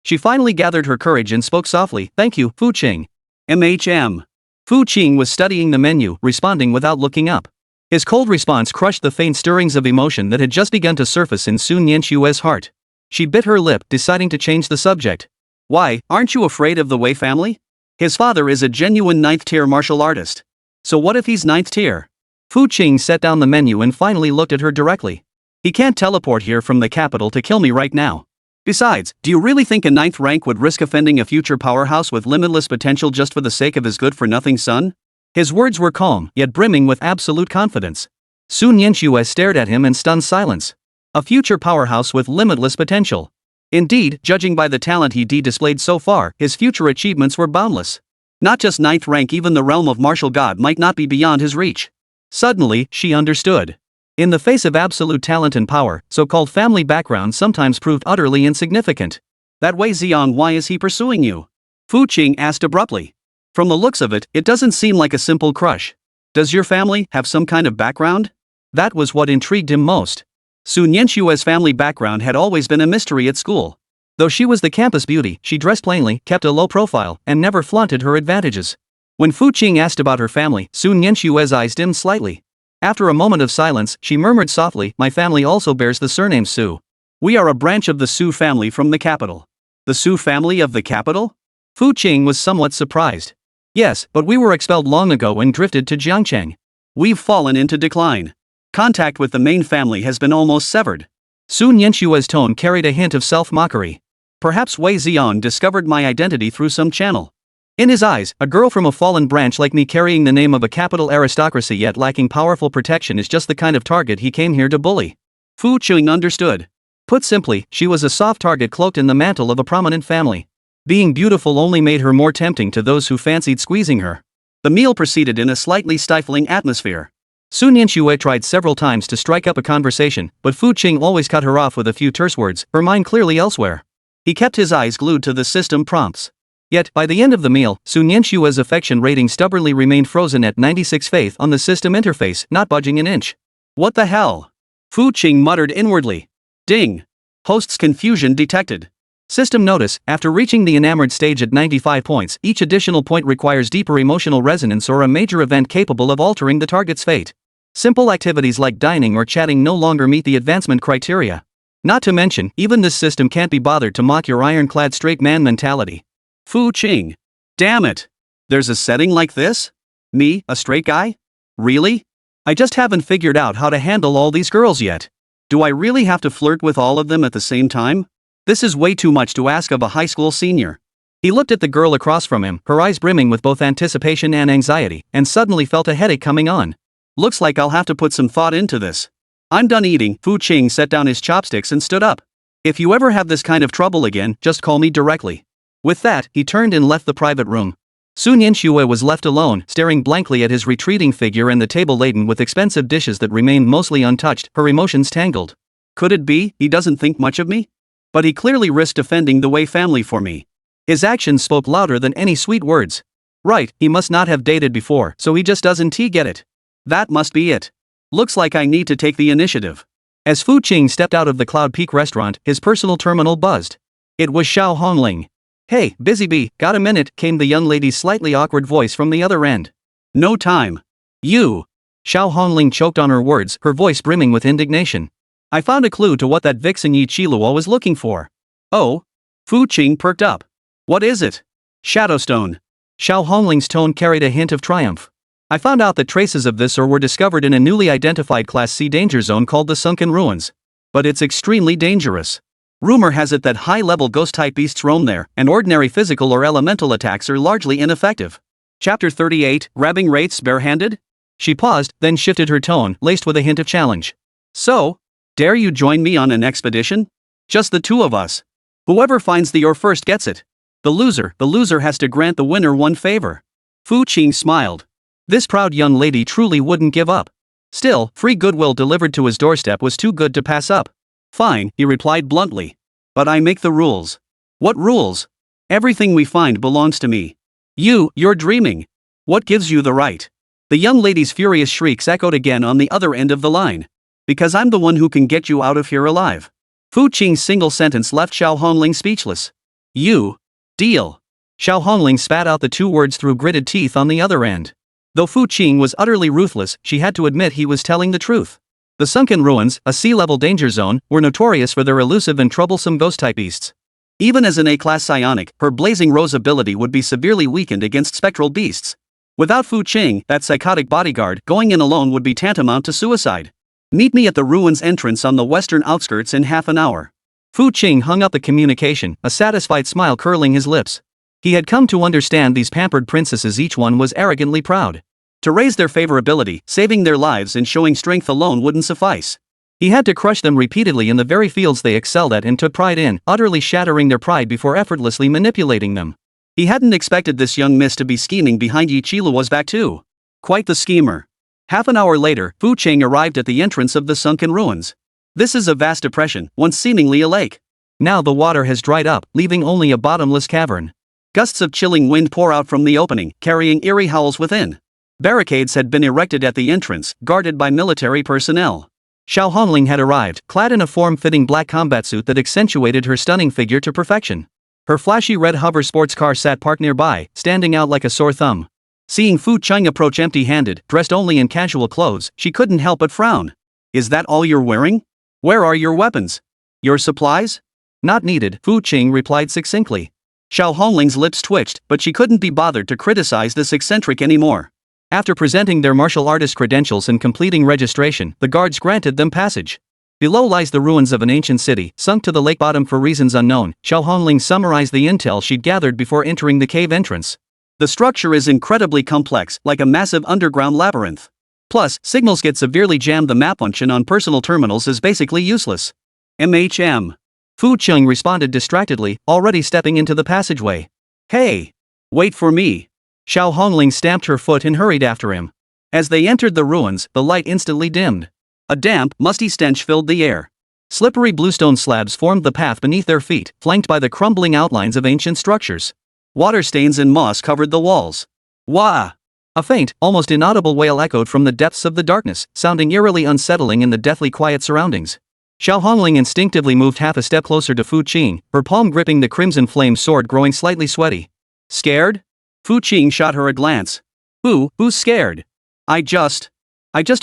She finally gathered her courage and spoke softly, "Thank you, Fu Qing." MHM. Fu Qing was studying the menu, responding without looking up. His cold response crushed the faint stirrings of emotion that had just begun to surface in Sun Yanxue's heart. She bit her lip, deciding to change the subject. Why, aren't you afraid of the Wei family? His father is a genuine 9th-tier martial artist. So what if he's 9th tier? Fu Qing set down the menu and finally looked at her directly. He can't teleport here from the capital to kill me right now. Besides, do you really think a 9th rank would risk offending a future powerhouse with limitless potential just for the sake of his good-for-nothing son? His words were calm, yet brimming with absolute confidence. Sun Yanxue stared at him in stunned silence. A future powerhouse with limitless potential. Indeed, judging by the talent he displayed so far, his future achievements were boundless. Not just 9th rank, even the realm of martial god might not be beyond his reach. Suddenly, she understood. In the face of absolute talent and power, so-called family background sometimes proved utterly insignificant. That Wei Xiong, why is he pursuing you? Fu Qing asked abruptly. From the looks of it, it doesn't seem like a simple crush. Does your family have some kind of background? That was what intrigued him most. Sun Yanxue's family background had always been a mystery at school. Though she was the campus beauty, she dressed plainly, kept a low profile, and never flaunted her advantages. When Fu Qing asked about her family, Sun Yanxue's eyes dimmed slightly. After a moment of silence, she murmured softly, "My family also bears the surname Su. We are a branch of the Su family from the capital." The Su family of the capital? Fu Qing was somewhat surprised. "Yes, but we were expelled long ago and drifted to Jiangcheng. We've fallen into decline. Contact with the main family has been almost severed." Sun Yanxue's tone carried a hint of self-mockery. Perhaps Wei Xiong discovered my identity through some channel. In his eyes, a girl from a fallen branch like me carrying the name of a capital aristocracy yet lacking powerful protection is just the kind of target he came here to bully. Fu Qing understood. Put simply, she was a soft target cloaked in the mantle of a prominent family. Being beautiful only made her more tempting to those who fancied squeezing her. The meal proceeded in a slightly stifling atmosphere. Sun Yanxue tried several times to strike up a conversation, but Fu Qing always cut her off with a few terse words, her mind clearly elsewhere. He kept his eyes glued to the system prompts. Yet, by the end of the meal, Sun Yanxue's affection rating stubbornly remained frozen at 96 faith on the system interface, not budging an inch. What the hell? Fu Qing muttered inwardly. Ding. Host's confusion detected. System notice, after reaching the enamored stage at 95 points, each additional point requires deeper emotional resonance or a major event capable of altering the target's fate. Simple activities like dining or chatting no longer meet the advancement criteria. Not to mention, even this system can't be bothered to mock your ironclad straight man mentality. Fu Qing. Damn it. There's a setting like this? Me, a straight guy? Really? I just haven't figured out how to handle all these girls yet. Do I really have to flirt with all of them at the same time? This is way too much to ask of a high school senior. He looked at the girl across from him, her eyes brimming with both anticipation and anxiety, and suddenly felt a headache coming on. Looks like I'll have to put some thought into this. I'm done eating. Fu Qing set down his chopsticks and stood up. If you ever have this kind of trouble again, just call me directly. With that, he turned and left the private room. Sun Yanxue was left alone, staring blankly at his retreating figure and the table laden with expensive dishes that remained mostly untouched, her emotions tangled. Could it be he doesn't think much of me? But he clearly risked offending the Wei family for me. His actions spoke louder than any sweet words. Right, he must not have dated before, so he just doesn't get it. That must be it. Looks like I need to take the initiative. As Fu Qing stepped out of the Cloud Peak restaurant, his personal terminal buzzed. It was Xiao Hongling. "Hey, busy bee, got a minute?" came the young lady's slightly awkward voice from the other end. "No time. You." Xiao Hongling choked on her words, her voice brimming with indignation. "I found a clue to what that vixen Yi Qiluo was looking for." "Oh?" Fu Qing perked up. "What is it?" "Shadowstone." Xiao Hongling's tone carried a hint of triumph. "I found out that traces of this ore were discovered in a newly identified Class C danger zone called the Sunken Ruins. But it's extremely dangerous. Rumor has it that high-level ghost-type beasts roam there, and ordinary physical or elemental attacks are largely ineffective." Chapter 38, Grabbing Wraiths Barehanded? She paused, then shifted her tone, laced with a hint of challenge. "So? Dare you join me on an expedition? Just the two of us. Whoever finds the ore first gets it. The loser has to grant the winner one favor." Fu Qing smiled. This proud young lady truly wouldn't give up. Still, free goodwill delivered to his doorstep was too good to pass up. "Fine," he replied bluntly. "But I make the rules." "What rules?" "Everything we find belongs to me." "You're dreaming." What gives you the right? The young lady's furious shrieks echoed again on the other end of the line. Because I'm the one who can get you out of here alive. Fu Qing's single sentence left Xiao Hongling speechless. You. Deal. Xiao Hongling spat out the two words through gritted teeth on the other end. Though Fu Qing was utterly ruthless, she had to admit he was telling the truth. The sunken ruins, a sea-level danger zone, were notorious for their elusive and troublesome ghost-type beasts. Even as an A-class psionic, her blazing rose ability would be severely weakened against spectral beasts. Without Fu Qing, that psychotic bodyguard, going in alone would be tantamount to suicide. Meet me at the ruins entrance on the western outskirts in half an hour. Fu Qing hung up the communication, a satisfied smile curling his lips. He had come to understand these pampered princesses, each one was arrogantly proud. To raise their favorability, saving their lives and showing strength alone wouldn't suffice. He had to crush them repeatedly in the very fields they excelled at and took pride in, utterly shattering their pride before effortlessly manipulating them. He hadn't expected this young miss to be scheming behind Yi Qiluo's back too. Quite the schemer. Half an hour later, Fu Qing arrived at the entrance of the sunken ruins. This is a vast depression, once seemingly a lake. Now the water has dried up, leaving only a bottomless cavern. Gusts of chilling wind pour out from the opening, carrying eerie howls within. Barricades had been erected at the entrance, guarded by military personnel. Xiao Hongling had arrived, clad in a form-fitting black combat suit that accentuated her stunning figure to perfection. Her flashy red hover sports car sat parked nearby, standing out like a sore thumb. Seeing Fu Qing approach empty-handed, dressed only in casual clothes, she couldn't help but frown. Is that all you're wearing? Where are your weapons? Your supplies? Not needed, Fu Qing replied succinctly. Xiao Hongling's lips twitched, but she couldn't be bothered to criticize this eccentric anymore. After presenting their martial artist credentials and completing registration, the guards granted them passage. Below lies the ruins of an ancient city, sunk to the lake bottom for reasons unknown. Xiao Hongling summarized the intel she'd gathered before entering the cave entrance. The structure is incredibly complex, like a massive underground labyrinth. Plus, signals get severely jammed. The map function on personal terminals is basically useless. MHM. Fu Qing responded distractedly, already stepping into the passageway. Hey! Wait for me! Xiao Hongling stamped her foot and hurried after him. As they entered the ruins, the light instantly dimmed. A damp, musty stench filled the air. Slippery bluestone slabs formed the path beneath their feet, flanked by the crumbling outlines of ancient structures. Water stains and moss covered the walls. Wah! A faint, almost inaudible wail echoed from the depths of the darkness, sounding eerily unsettling in the deathly quiet surroundings. Xiao Hongling instinctively moved half a step closer to Fu Qing, her palm gripping the crimson flame sword, growing slightly sweaty. Scared? Fu Qing shot her a glance. Who's scared? I just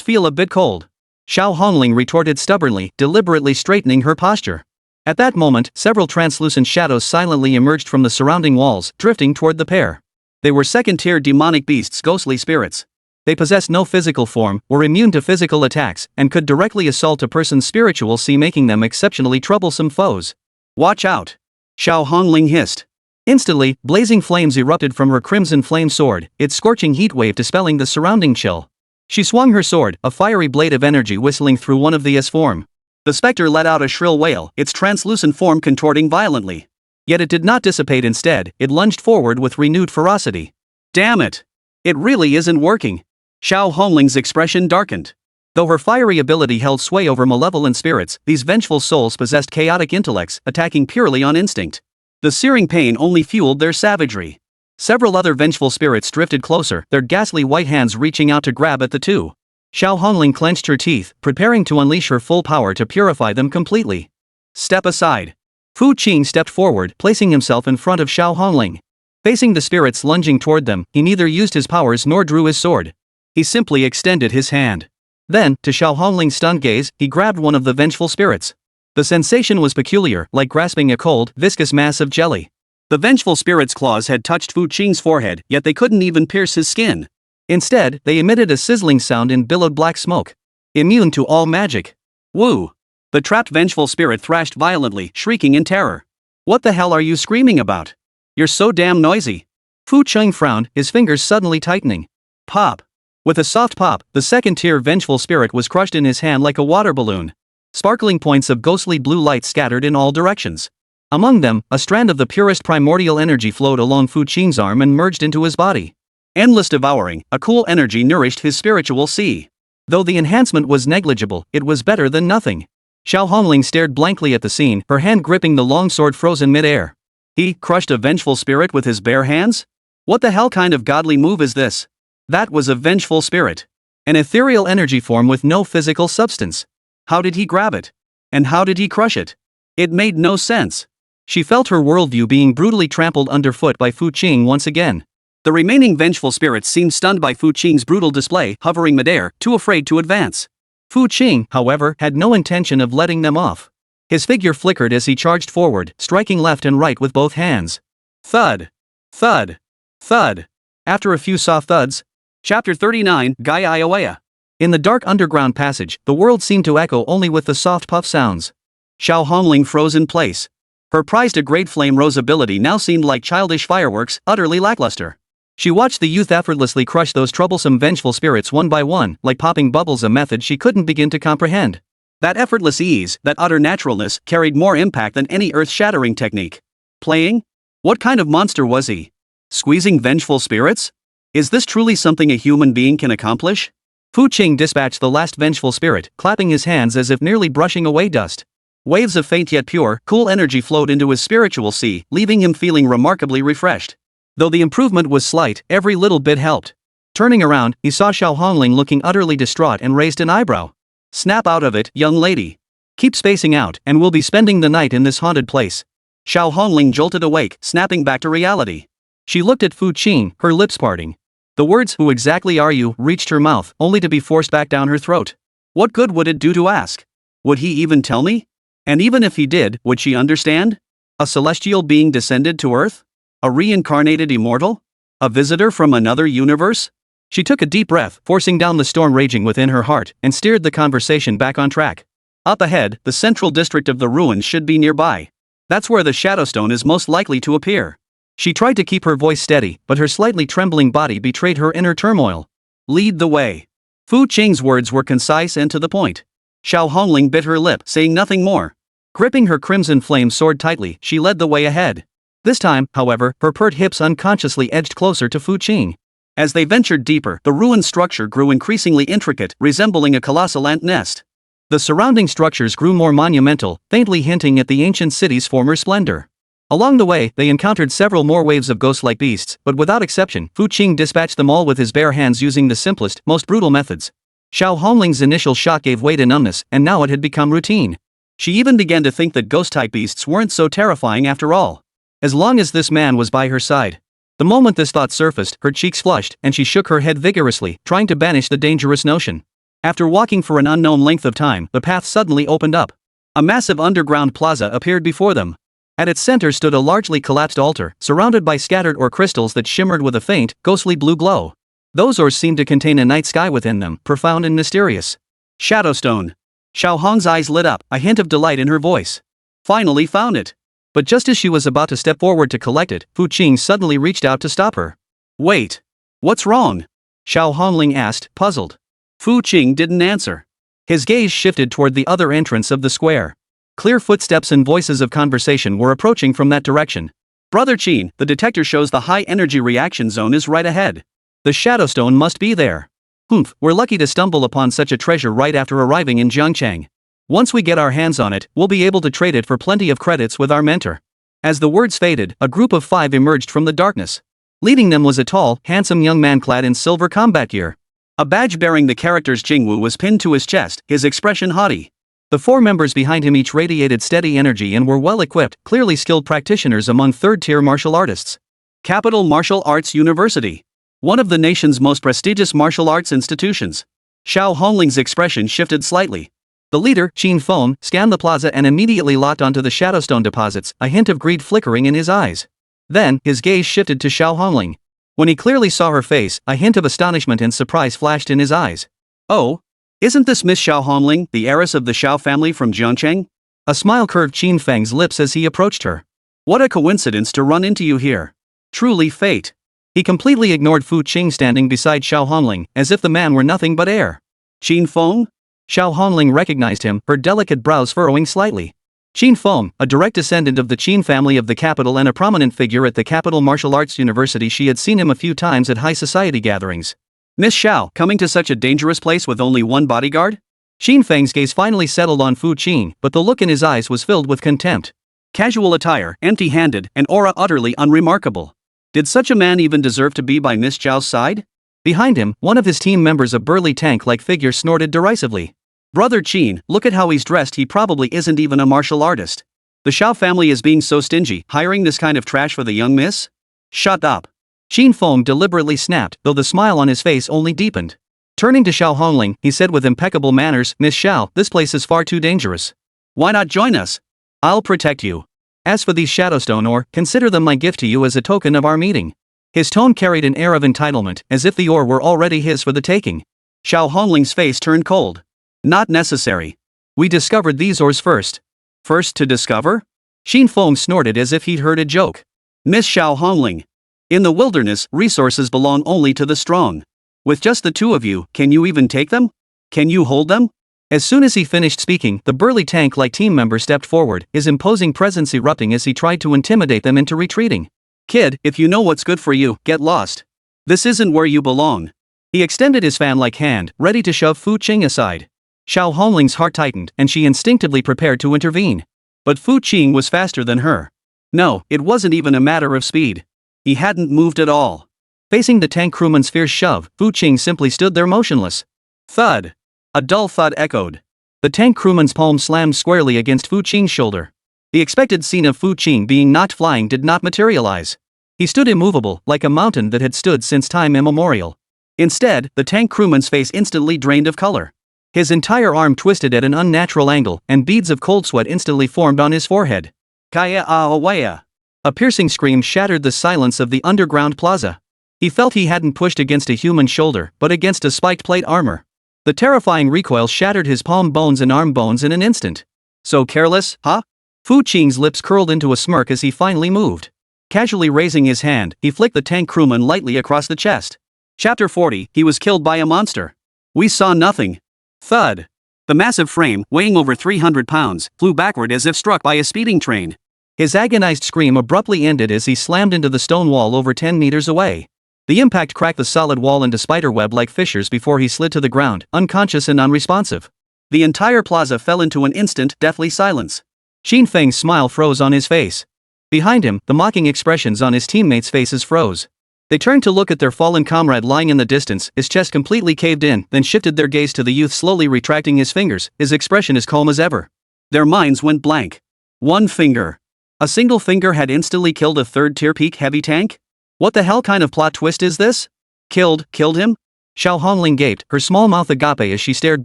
feel a bit cold. Xiao Hongling retorted stubbornly, deliberately straightening her posture. At that moment, several translucent shadows silently emerged from the surrounding walls, drifting toward the pair. They were second-tier demonic beasts, ghostly spirits. They possessed no physical form, were immune to physical attacks, and could directly assault a person's spiritual sea, making them exceptionally troublesome foes. Watch out! Xiao Hongling hissed. Instantly, blazing flames erupted from her crimson flame sword, its scorching heat wave dispelling the surrounding chill. She swung her sword, a fiery blade of energy whistling through one of the S form. The specter let out a shrill wail, its translucent form contorting violently. Yet it did not dissipate. Instead, it lunged forward with renewed ferocity. Damn it! It really isn't working. Xiao Hongling's expression darkened. Though her fiery ability held sway over malevolent spirits, these vengeful souls possessed chaotic intellects, attacking purely on instinct. The searing pain only fueled their savagery. Several other vengeful spirits drifted closer, their ghastly white hands reaching out to grab at the two. Xiao Hongling clenched her teeth, preparing to unleash her full power to purify them completely. Step aside. Fu Qing stepped forward, placing himself in front of Xiao Hongling. Facing the spirits lunging toward them, he neither used his powers nor drew his sword. He simply extended his hand. Then, to Xiao Hongling's stunned gaze, he grabbed one of the vengeful spirits. The sensation was peculiar, like grasping a cold, viscous mass of jelly. The vengeful spirit's claws had touched Fu Qing's forehead, yet they couldn't even pierce his skin. Instead, they emitted a sizzling sound and billowed black smoke. Immune to all magic. Woo! The trapped vengeful spirit thrashed violently, shrieking in terror. What the hell are you screaming about? You're so damn noisy. Fu Qing frowned, his fingers suddenly tightening. Pop! With a soft pop, the second-tier vengeful spirit was crushed in his hand like a water balloon. Sparkling points of ghostly blue light scattered in all directions. Among them, a strand of the purest primordial energy flowed along Fu Qing's arm and merged into his body. Endless devouring, a cool energy nourished his spiritual sea. Though the enhancement was negligible, it was better than nothing. Xiao Hongling stared blankly at the scene, her hand gripping the long sword frozen mid-air. He crushed a vengeful spirit with his bare hands? What the hell kind of godly move is this? That was a vengeful spirit. An ethereal energy form with no physical substance. How did he grab it? And how did he crush it? It made no sense. She felt her worldview being brutally trampled underfoot by Fu Qing once again. The remaining vengeful spirits seemed stunned by Fu Qing's brutal display, hovering midair, too afraid to advance. Fu Qing, however, had no intention of letting them off. His figure flickered as he charged forward, striking left and right with both hands. Thud. Thud. Thud. After a few soft thuds. Chapter 39, Gai Iowea. In the dark underground passage, the world seemed to echo only with the soft puff sounds. Xiao Hongling froze in place. Her prized-to-grade flame rose ability now seemed like childish fireworks, utterly lackluster. She watched the youth effortlessly crush those troublesome vengeful spirits one by one, like popping bubbles, a method she couldn't begin to comprehend. That effortless ease, that utter naturalness, carried more impact than any earth-shattering technique. Playing? What kind of monster was he? Squeezing vengeful spirits? Is this truly something a human being can accomplish? Fu Qing dispatched the last vengeful spirit, clapping his hands as if nearly brushing away dust. Waves of faint yet pure, cool energy flowed into his spiritual sea, leaving him feeling remarkably refreshed. Though the improvement was slight, every little bit helped. Turning around, he saw Xiao Hongling looking utterly distraught and raised an eyebrow. Snap out of it, young lady. Keep spacing out, and we'll be spending the night in this haunted place. Xiao Hongling jolted awake, snapping back to reality. She looked at Fu Qing, her lips parting. The words, "Who exactly are you?" reached her mouth, only to be forced back down her throat. What good would it do to ask? Would he even tell me? And even if he did, would she understand? A celestial being descended to Earth? A reincarnated immortal? A visitor from another universe? She took a deep breath, forcing down the storm raging within her heart, and steered the conversation back on track. Up ahead, the central district of the ruins should be nearby. That's where the Shadowstone is most likely to appear. She tried to keep her voice steady, but her slightly trembling body betrayed her inner turmoil. Lead the way. Fu Qing's words were concise and to the point. Xiao Hongling bit her lip, saying nothing more. Gripping her crimson flame sword tightly, she led the way ahead. This time, however, her pert hips unconsciously edged closer to Fu Qing. As they ventured deeper, the ruined structure grew increasingly intricate, resembling a colossal ant nest. The surrounding structures grew more monumental, faintly hinting at the ancient city's former splendor. Along the way, they encountered several more waves of ghost-like beasts, but without exception, Fu Qing dispatched them all with his bare hands using the simplest, most brutal methods. Xiao Hongling's initial shock gave way to numbness, and now it had become routine. She even began to think that ghost-type beasts weren't so terrifying after all. As long as this man was by her side. The moment this thought surfaced, her cheeks flushed, and she shook her head vigorously, trying to banish the dangerous notion. After walking for an unknown length of time, the path suddenly opened up. A massive underground plaza appeared before them. At its center stood a largely collapsed altar, surrounded by scattered ore crystals that shimmered with a faint, ghostly blue glow. Those ores seemed to contain a night sky within them, profound and mysterious. Shadowstone. Xiao Hong's eyes lit up, a hint of delight in her voice. Finally found it. But just as she was about to step forward to collect it, Fu Qing suddenly reached out to stop her. Wait. What's wrong? Xiao Hongling asked, puzzled. Fu Qing didn't answer. His gaze shifted toward the other entrance of the square. Clear footsteps and voices of conversation were approaching from that direction. Brother Qin, the detector shows the high-energy reaction zone is right ahead. The Shadowstone must be there. Humph, we're lucky to stumble upon such a treasure right after arriving in Jiangchang. Once we get our hands on it, we'll be able to trade it for plenty of credits with our mentor. As the words faded, a group of 5 emerged from the darkness. Leading them was a tall, handsome young man clad in silver combat gear. A badge bearing the characters Jingwu was pinned to his chest, his expression haughty. The 4 members behind him each radiated steady energy and were well-equipped, clearly skilled practitioners among third-tier martial artists. Capital Martial Arts University. One of the nation's most prestigious martial arts institutions. Xiao Hongling's expression shifted slightly. The leader, Qin Feng, scanned the plaza and immediately locked onto the Shadowstone deposits, a hint of greed flickering in his eyes. Then, his gaze shifted to Xiao Hongling. When he clearly saw her face, a hint of astonishment and surprise flashed in his eyes. Oh? Isn't this Miss Xiao Hongling, the heiress of the Xiao family from Jiangcheng? A smile curved Qin Feng's lips as he approached her. What a coincidence to run into you here. Truly fate. He completely ignored Fu Qing standing beside Xiao Hongling, as if the man were nothing but air. Qin Feng? Xiao Hongling recognized him, her delicate brows furrowing slightly. Qin Feng, a direct descendant of the Qin family of the capital and a prominent figure at the Capital Martial Arts University, she had seen him a few times at high society gatherings. Miss Xiao, coming to such a dangerous place with only one bodyguard? Qin Feng's gaze finally settled on Fu Qing, but the look in his eyes was filled with contempt. Casual attire, empty-handed, and aura utterly unremarkable. Did such a man even deserve to be by Miss Zhao's side? Behind him, one of his team members, a burly tank-like figure, snorted derisively. Brother Qing, look at how he's dressed. He probably isn't even a martial artist. The Zhao family is being so stingy, hiring this kind of trash for the young miss? Shut up. Qin Feng deliberately snapped, though the smile on his face only deepened. Turning to Xiao Hongling, he said with impeccable manners, Miss Xiao, this place is far too dangerous. Why not join us? I'll protect you. As for these Shadowstone ore, consider them my gift to you as a token of our meeting. His tone carried an air of entitlement, as if the ore were already his for the taking. Xiao Hongling's face turned cold. Not necessary. We discovered these ores first. First to discover? Qin Feng snorted as if he'd heard a joke. Miss Xiao Hongling. In the wilderness, resources belong only to the strong. With just the two of you, can you even take them? Can you hold them? As soon as he finished speaking, the burly tank-like team member stepped forward, his imposing presence erupting as he tried to intimidate them into retreating. Kid, if you know what's good for you, get lost. This isn't where you belong. He extended his fan-like hand, ready to shove Fu Qing aside. Xiao Hongling's heart tightened, and she instinctively prepared to intervene. But Fu Qing was faster than her. No, it wasn't even a matter of speed. He hadn't moved at all. Facing the tank crewman's fierce shove, Fu Qing simply stood there motionless. Thud. A dull thud echoed. The tank crewman's palm slammed squarely against Fu Qing's shoulder. The expected scene of Fu Qing being knocked flying did not materialize. He stood immovable, like a mountain that had stood since time immemorial. Instead, the tank crewman's face instantly drained of color. His entire arm twisted at an unnatural angle, and beads of cold sweat instantly formed on his forehead. Kaya awaya. A piercing scream shattered the silence of the underground plaza. He felt he hadn't pushed against a human shoulder, but against a spiked plate armor. The terrifying recoil shattered his palm bones and arm bones in an instant. So careless, huh? Fu Qing's lips curled into a smirk as he finally moved. Casually raising his hand, he flicked the tank crewman lightly across the chest. Chapter 40, he was killed by a monster. We saw nothing. Thud. The massive frame, weighing over 300 pounds, flew backward as if struck by a speeding train. His agonized scream abruptly ended as he slammed into the stone wall over 10 meters away. The impact cracked the solid wall into spiderweb-like fissures before he slid to the ground, unconscious and unresponsive. The entire plaza fell into an instant, deathly silence. Qin Feng's smile froze on his face. Behind him, the mocking expressions on his teammates' faces froze. They turned to look at their fallen comrade lying in the distance, his chest completely caved in, then shifted their gaze to the youth slowly retracting his fingers, his expression as calm as ever. Their minds went blank. One finger. A single finger had instantly killed a third-tier peak heavy tank? What the hell kind of plot twist is this? Killed him? Xiao Hongling gaped, her small mouth agape as she stared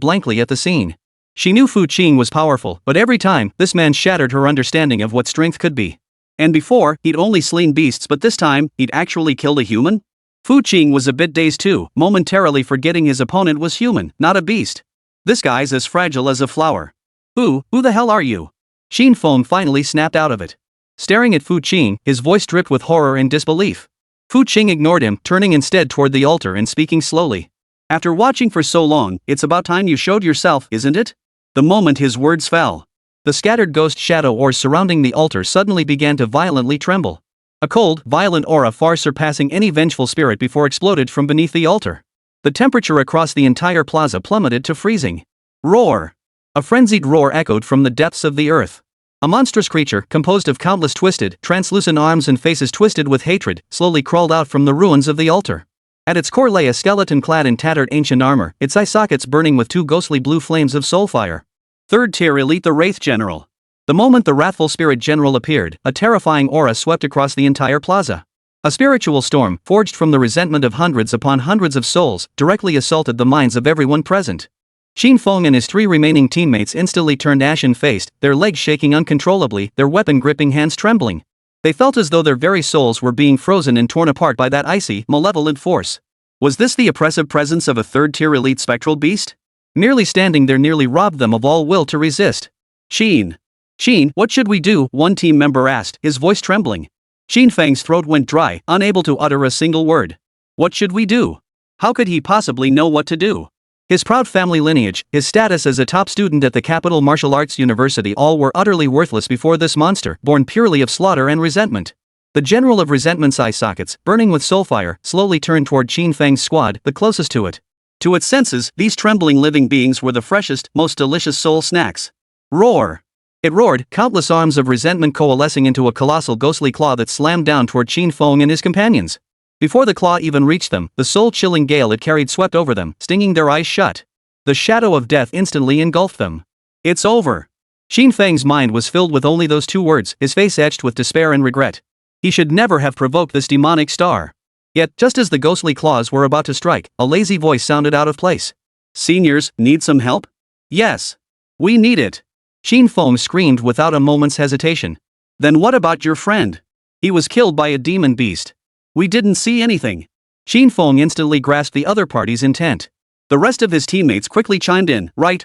blankly at the scene. She knew Fu Qing was powerful, but every time, this man shattered her understanding of what strength could be. And before, he'd only slain beasts, but this time, he'd actually killed a human? Fu Qing was a bit dazed too, momentarily forgetting his opponent was human, not a beast. This guy's as fragile as a flower. Who the hell are you? Qin Feng finally snapped out of it. Staring at Fu Qing, his voice dripped with horror and disbelief. Fu Qing ignored him, turning instead toward the altar and speaking slowly. After watching for so long, it's about time you showed yourself, isn't it? The moment his words fell, the scattered ghost shadow ores surrounding the altar suddenly began to violently tremble. A cold, violent aura far surpassing any vengeful spirit before exploded from beneath the altar. The temperature across the entire plaza plummeted to freezing. Roar! A frenzied roar echoed from the depths of the earth. A monstrous creature, composed of countless twisted, translucent arms and faces twisted with hatred, slowly crawled out from the ruins of the altar. At its core lay a skeleton clad in tattered ancient armor, its eye sockets burning with two ghostly blue flames of soul fire. Third-tier elite, the Wraith General. The moment the wrathful spirit general appeared, a terrifying aura swept across the entire plaza. A spiritual storm, forged from the resentment of hundreds upon hundreds of souls, directly assaulted the minds of everyone present. Qin Feng and his three remaining teammates instantly turned ashen-faced, their legs shaking uncontrollably, their weapon-gripping hands trembling. They felt as though their very souls were being frozen and torn apart by that icy, malevolent force. Was this the oppressive presence of a third-tier elite spectral beast? Merely standing there nearly robbed them of all will to resist. Qin, what should we do? One team member asked, his voice trembling. Qin Feng's throat went dry, unable to utter a single word. What should we do? How could he possibly know what to do? His proud family lineage, his status as a top student at the Capital Martial Arts University, all were utterly worthless before this monster, born purely of slaughter and resentment. The general of resentment's eye sockets, burning with soulfire, slowly turned toward Qin Feng's squad, the closest to it. To its senses, these trembling living beings were the freshest, most delicious soul snacks. Roar! It roared, countless arms of resentment coalescing into a colossal ghostly claw that slammed down toward Qin Feng and his companions. Before the claw even reached them, the soul-chilling gale it carried swept over them, stinging their eyes shut. The shadow of death instantly engulfed them. It's over. Qin Feng's mind was filled with only those two words, his face etched with despair and regret. He should never have provoked this demonic star. Yet, just as the ghostly claws were about to strike, a lazy voice sounded out of place. Seniors, need some help? Yes. We need it. Qin Feng screamed without a moment's hesitation. Then what about your friend? He was killed by a demon beast. We didn't see anything. Qin Feng instantly grasped the other party's intent. The rest of his teammates quickly chimed in, right.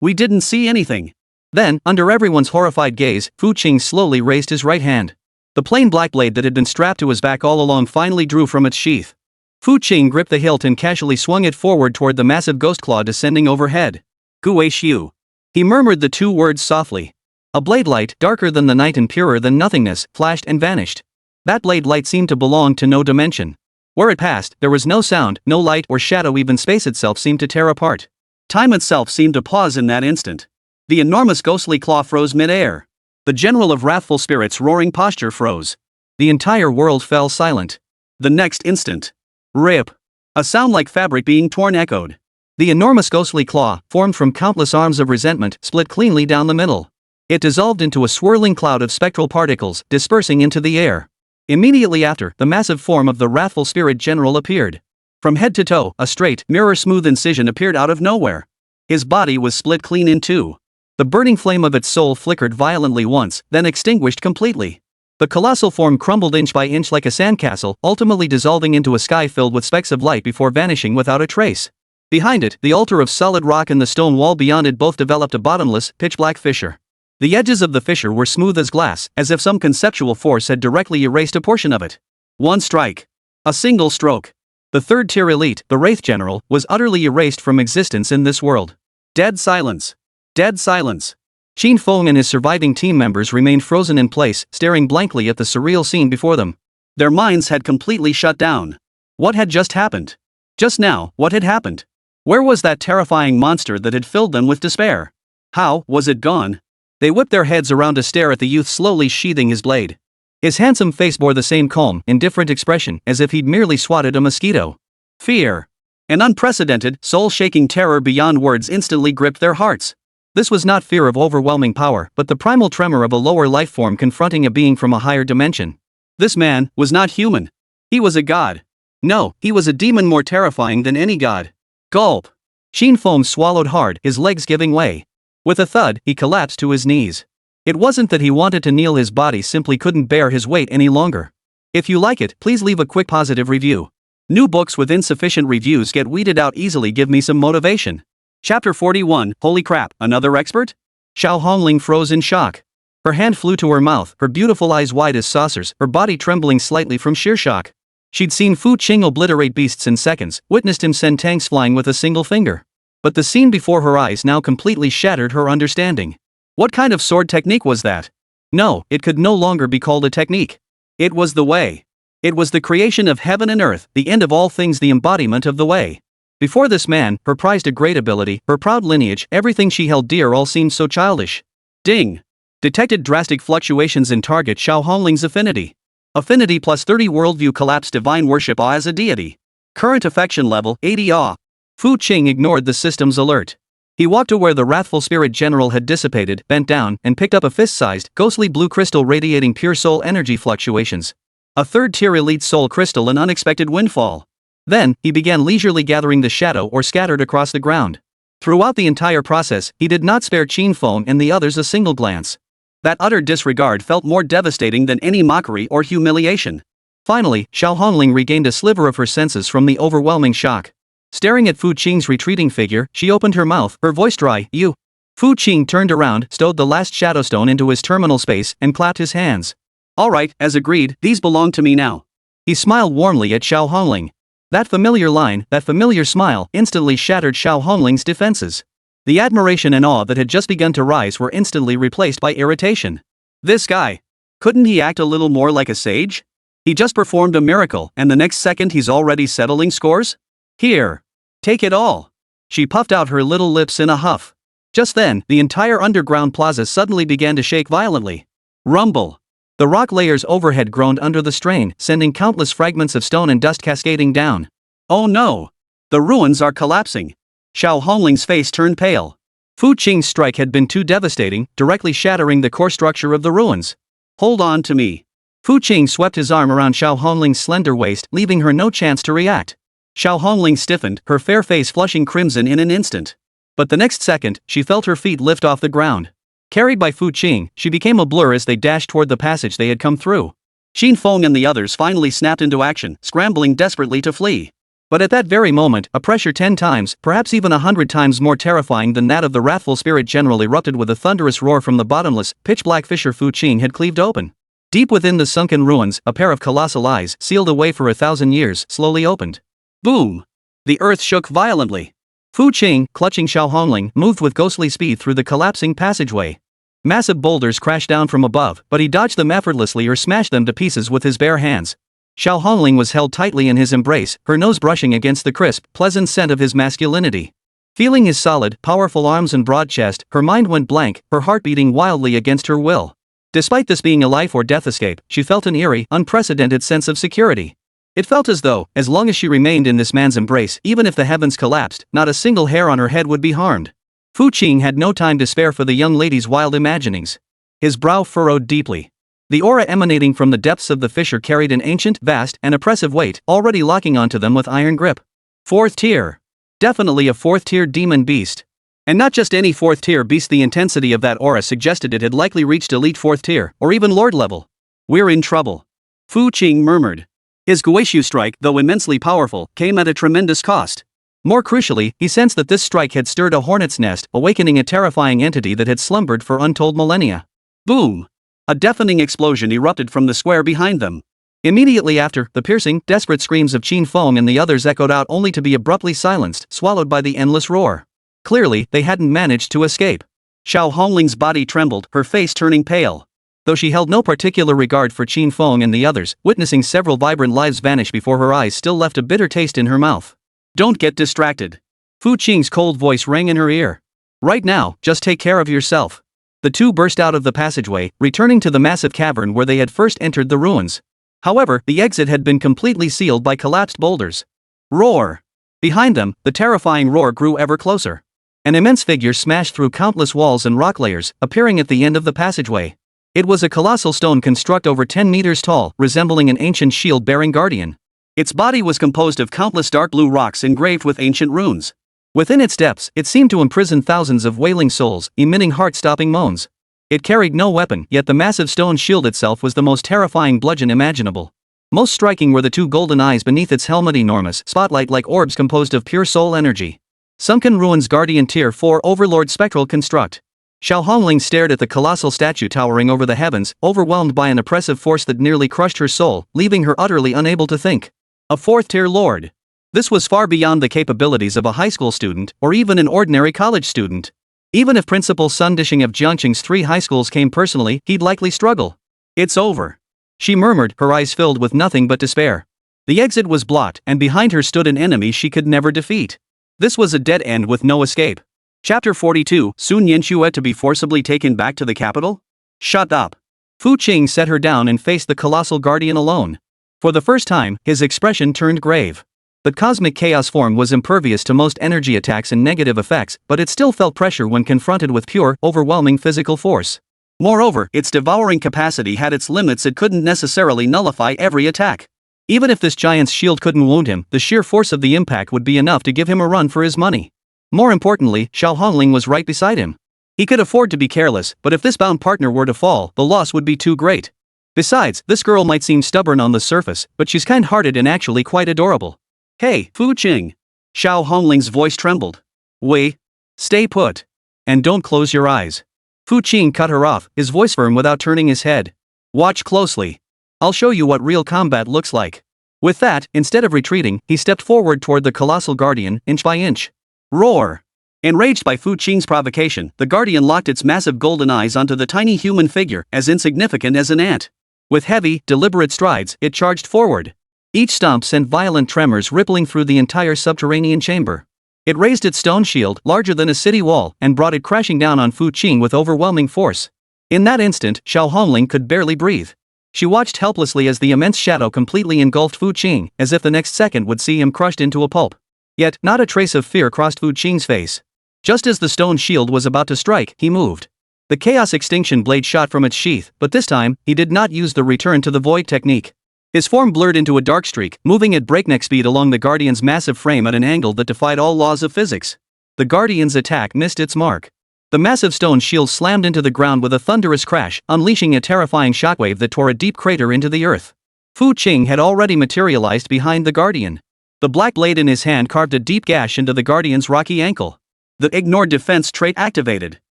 We didn't see anything. Then, under everyone's horrified gaze, Fu Qing slowly raised his right hand. The plain black blade that had been strapped to his back all along finally drew from its sheath. Fu Qing gripped the hilt and casually swung it forward toward the massive ghost claw descending overhead. Gu Xiu. He murmured the two words softly. A blade light, darker than the night and purer than nothingness, flashed and vanished. That blade light seemed to belong to no dimension. Where it passed, there was no sound, no light or shadow, even space itself seemed to tear apart. Time itself seemed to pause in that instant. The enormous ghostly claw froze mid-air. The general of wrathful spirits' roaring posture froze. The entire world fell silent. The next instant. Rip. A sound like fabric being torn echoed. The enormous ghostly claw, formed from countless arms of resentment, split cleanly down the middle. It dissolved into a swirling cloud of spectral particles, dispersing into the air. Immediately after, the massive form of the wrathful spirit general appeared. From head to toe, a straight, mirror-smooth incision appeared out of nowhere. His body was split clean in two. The burning flame of its soul flickered violently once, then extinguished completely. The colossal form crumbled inch by inch like a sandcastle, ultimately dissolving into a sky filled with specks of light before vanishing without a trace. Behind it, the altar of solid rock and the stone wall beyond it both developed a bottomless, pitch-black fissure. The edges of the fissure were smooth as glass, as if some conceptual force had directly erased a portion of it. One strike. A single stroke. The third-tier elite, the Wraith General, was utterly erased from existence in this world. Dead silence. Dead silence. Qin Feng and his surviving team members remained frozen in place, staring blankly at the surreal scene before them. Their minds had completely shut down. What had just happened? Just now, what had happened? Where was that terrifying monster that had filled them with despair? How was it gone? They whipped their heads around to stare at the youth slowly sheathing his blade. His handsome face bore the same calm, indifferent expression, as if he'd merely swatted a mosquito. Fear. An unprecedented, soul-shaking terror beyond words instantly gripped their hearts. This was not fear of overwhelming power, but the primal tremor of a lower life form confronting a being from a higher dimension. This man was not human. He was a god. No, he was a demon more terrifying than any god. Gulp. Qin Feng swallowed hard, his legs giving way. With a thud, he collapsed to his knees. It wasn't that he wanted to kneel, his body simply couldn't bear his weight any longer. If you like it, please leave a quick positive review. New books with insufficient reviews get weeded out easily. Give me some motivation. Chapter 41, Holy crap, another expert? Xiao Hongling froze in shock. Her hand flew to her mouth, her beautiful eyes wide as saucers, her body trembling slightly from sheer shock. She'd seen Fu Qing obliterate beasts in seconds, witnessed him send tanks flying with a single finger. But the scene before her eyes now completely shattered her understanding. What kind of sword technique was that? No, it could no longer be called a technique. It was the way. It was the creation of heaven and earth, the end of all things, the embodiment of the way. Before this man, her prized a great ability, her proud lineage, everything she held dear, all seemed so childish. Ding! Detected drastic fluctuations in target Xiao Hongling's affinity. Affinity plus 30 worldview collapse, divine worship awe as a deity. Current affection level 80 awe. Fu Qing ignored the system's alert. He walked to where the wrathful spirit general had dissipated, bent down, and picked up a fist-sized, ghostly blue crystal radiating pure soul energy fluctuations. A third-tier elite soul crystal, an unexpected windfall. Then, he began leisurely gathering the shadow or scattered across the ground. Throughout the entire process, he did not spare Qin Feng and the others a single glance. That utter disregard felt more devastating than any mockery or humiliation. Finally, Xiao Hongling regained a sliver of her senses from the overwhelming shock. Staring at Fu Qing's retreating figure, she opened her mouth, her voice dry. You. Fu Qing turned around, stowed the last shadowstone into his terminal space, and clapped his hands. All right, as agreed, these belong to me now. He smiled warmly at Xiao Hongling. That familiar line, that familiar smile, instantly shattered Xiao Hongling's defenses. The admiration and awe that had just begun to rise were instantly replaced by irritation. This guy. Couldn't he act a little more like a sage? He just performed a miracle, and the next second he's already settling scores? Here. Take it all. She puffed out her little lips in a huff. Just then, the entire underground plaza suddenly began to shake violently. Rumble. The rock layers overhead groaned under the strain, sending countless fragments of stone and dust cascading down. Oh no! The ruins are collapsing. Xiao Hongling's face turned pale. Fu Qing's strike had been too devastating, directly shattering the core structure of the ruins. Hold on to me. Fu Qing swept his arm around Xiao Hongling's slender waist, leaving her no chance to react. Xiao Hongling stiffened, her fair face flushing crimson in an instant. But the next second, she felt her feet lift off the ground. Carried by Fu Qing, she became a blur as they dashed toward the passage they had come through. Xin Feng and the others finally snapped into action, scrambling desperately to flee. But at that very moment, a pressure 10 times, perhaps even 100 times more terrifying than that of the wrathful spirit general erupted with a thunderous roar from the bottomless, pitch-black fissure Fu Qing had cleaved open. Deep within the sunken ruins, a pair of colossal eyes, sealed away for 1,000 years, slowly opened. Boom! The earth shook violently. Fu Qing, clutching Xiao Hongling, moved with ghostly speed through the collapsing passageway. Massive boulders crashed down from above, but he dodged them effortlessly or smashed them to pieces with his bare hands. Xiao Hongling was held tightly in his embrace, her nose brushing against the crisp, pleasant scent of his masculinity. Feeling his solid, powerful arms and broad chest, her mind went blank, her heart beating wildly against her will. Despite this being a life or death escape, she felt an eerie, unprecedented sense of security. It felt as though, as long as she remained in this man's embrace, even if the heavens collapsed, not a single hair on her head would be harmed. Fu Qing had no time to spare for the young lady's wild imaginings. His brow furrowed deeply. The aura emanating from the depths of the fissure carried an ancient, vast, and oppressive weight, already locking onto them with iron grip. Fourth tier. Definitely a fourth-tier demon beast. And not just any fourth-tier beast, the intensity of that aura suggested it had likely reached elite fourth tier, or even lord level. We're in trouble. Fu Qing murmured. His Guishu strike, though immensely powerful, came at a tremendous cost. More crucially, he sensed that this strike had stirred a hornet's nest, awakening a terrifying entity that had slumbered for untold millennia. Boom! A deafening explosion erupted from the square behind them. Immediately after, the piercing, desperate screams of Qin Feng and the others echoed out only to be abruptly silenced, swallowed by the endless roar. Clearly, they hadn't managed to escape. Xiao Hongling's body trembled, her face turning pale. Though she held no particular regard for Qin Feng and the others, witnessing several vibrant lives vanish before her eyes still left a bitter taste in her mouth. Don't get distracted. Fu Qing's cold voice rang in her ear. Right now, just take care of yourself. The two burst out of the passageway, returning to the massive cavern where they had first entered the ruins. However, the exit had been completely sealed by collapsed boulders. Roar! Behind them, the terrifying roar grew ever closer. An immense figure smashed through countless walls and rock layers, appearing at the end of the passageway. It was a colossal stone construct over 10 meters tall, resembling an ancient shield-bearing guardian. Its body was composed of countless dark blue rocks engraved with ancient runes. Within its depths, it seemed to imprison thousands of wailing souls, emitting heart-stopping moans. It carried no weapon, yet the massive stone shield itself was the most terrifying bludgeon imaginable. Most striking were the two golden eyes beneath its helmet, enormous, spotlight-like orbs composed of pure soul energy. Sunken Ruins Guardian Tier 4 Overlord Spectral Construct. Xiao Hongling stared at the colossal statue towering over the heavens, overwhelmed by an oppressive force that nearly crushed her soul, leaving her utterly unable to think. A fourth-tier lord. This was far beyond the capabilities of a high school student, or even an ordinary college student. Even if Principal Sun Dishing of Jiangqing's 3 high schools came personally, he'd likely struggle. It's over. She murmured, her eyes filled with nothing but despair. The exit was blocked, and behind her stood an enemy she could never defeat. This was a dead end with no escape. Chapter 42, Sun Yanxue to be forcibly taken back to the capital? Shut up. Fu Qing set her down and faced the colossal guardian alone. For the first time, his expression turned grave. The cosmic chaos form was impervious to most energy attacks and negative effects, but it still felt pressure when confronted with pure, overwhelming physical force. Moreover, its devouring capacity had its limits. It couldn't necessarily nullify every attack. Even if this giant's shield couldn't wound him, the sheer force of the impact would be enough to give him a run for his money. More importantly, Xiao Hongling was right beside him. He could afford to be careless, but if this bound partner were to fall, the loss would be too great. Besides, this girl might seem stubborn on the surface, but she's kind-hearted and actually quite adorable. Hey, Fu Qing. Xiao Hongling's voice trembled. Wait. Stay put. And don't close your eyes. Fu Qing cut her off, his voice firm without turning his head. Watch closely. I'll show you what real combat looks like. With that, instead of retreating, he stepped forward toward the colossal guardian, inch by inch. Roar! Enraged by Fu Qing's provocation, the guardian locked its massive golden eyes onto the tiny human figure, as insignificant as an ant. With heavy, deliberate strides, it charged forward. Each stomp sent violent tremors rippling through the entire subterranean chamber. It raised its stone shield, larger than a city wall, and brought it crashing down on Fu Qing with overwhelming force. In that instant, Xiao Hongling could barely breathe. She watched helplessly as the immense shadow completely engulfed Fu Qing, as if the next second would see him crushed into a pulp. Yet, not a trace of fear crossed Fu Qing's face. Just as the stone shield was about to strike, he moved. The Chaos Extinction blade shot from its sheath, but this time, he did not use the return to the void technique. His form blurred into a dark streak, moving at breakneck speed along the Guardian's massive frame at an angle that defied all laws of physics. The Guardian's attack missed its mark. The massive stone shield slammed into the ground with a thunderous crash, unleashing a terrifying shockwave that tore a deep crater into the earth. Fu Qing had already materialized behind the Guardian. The black blade in his hand carved a deep gash into the Guardian's rocky ankle. The ignored defense trait activated.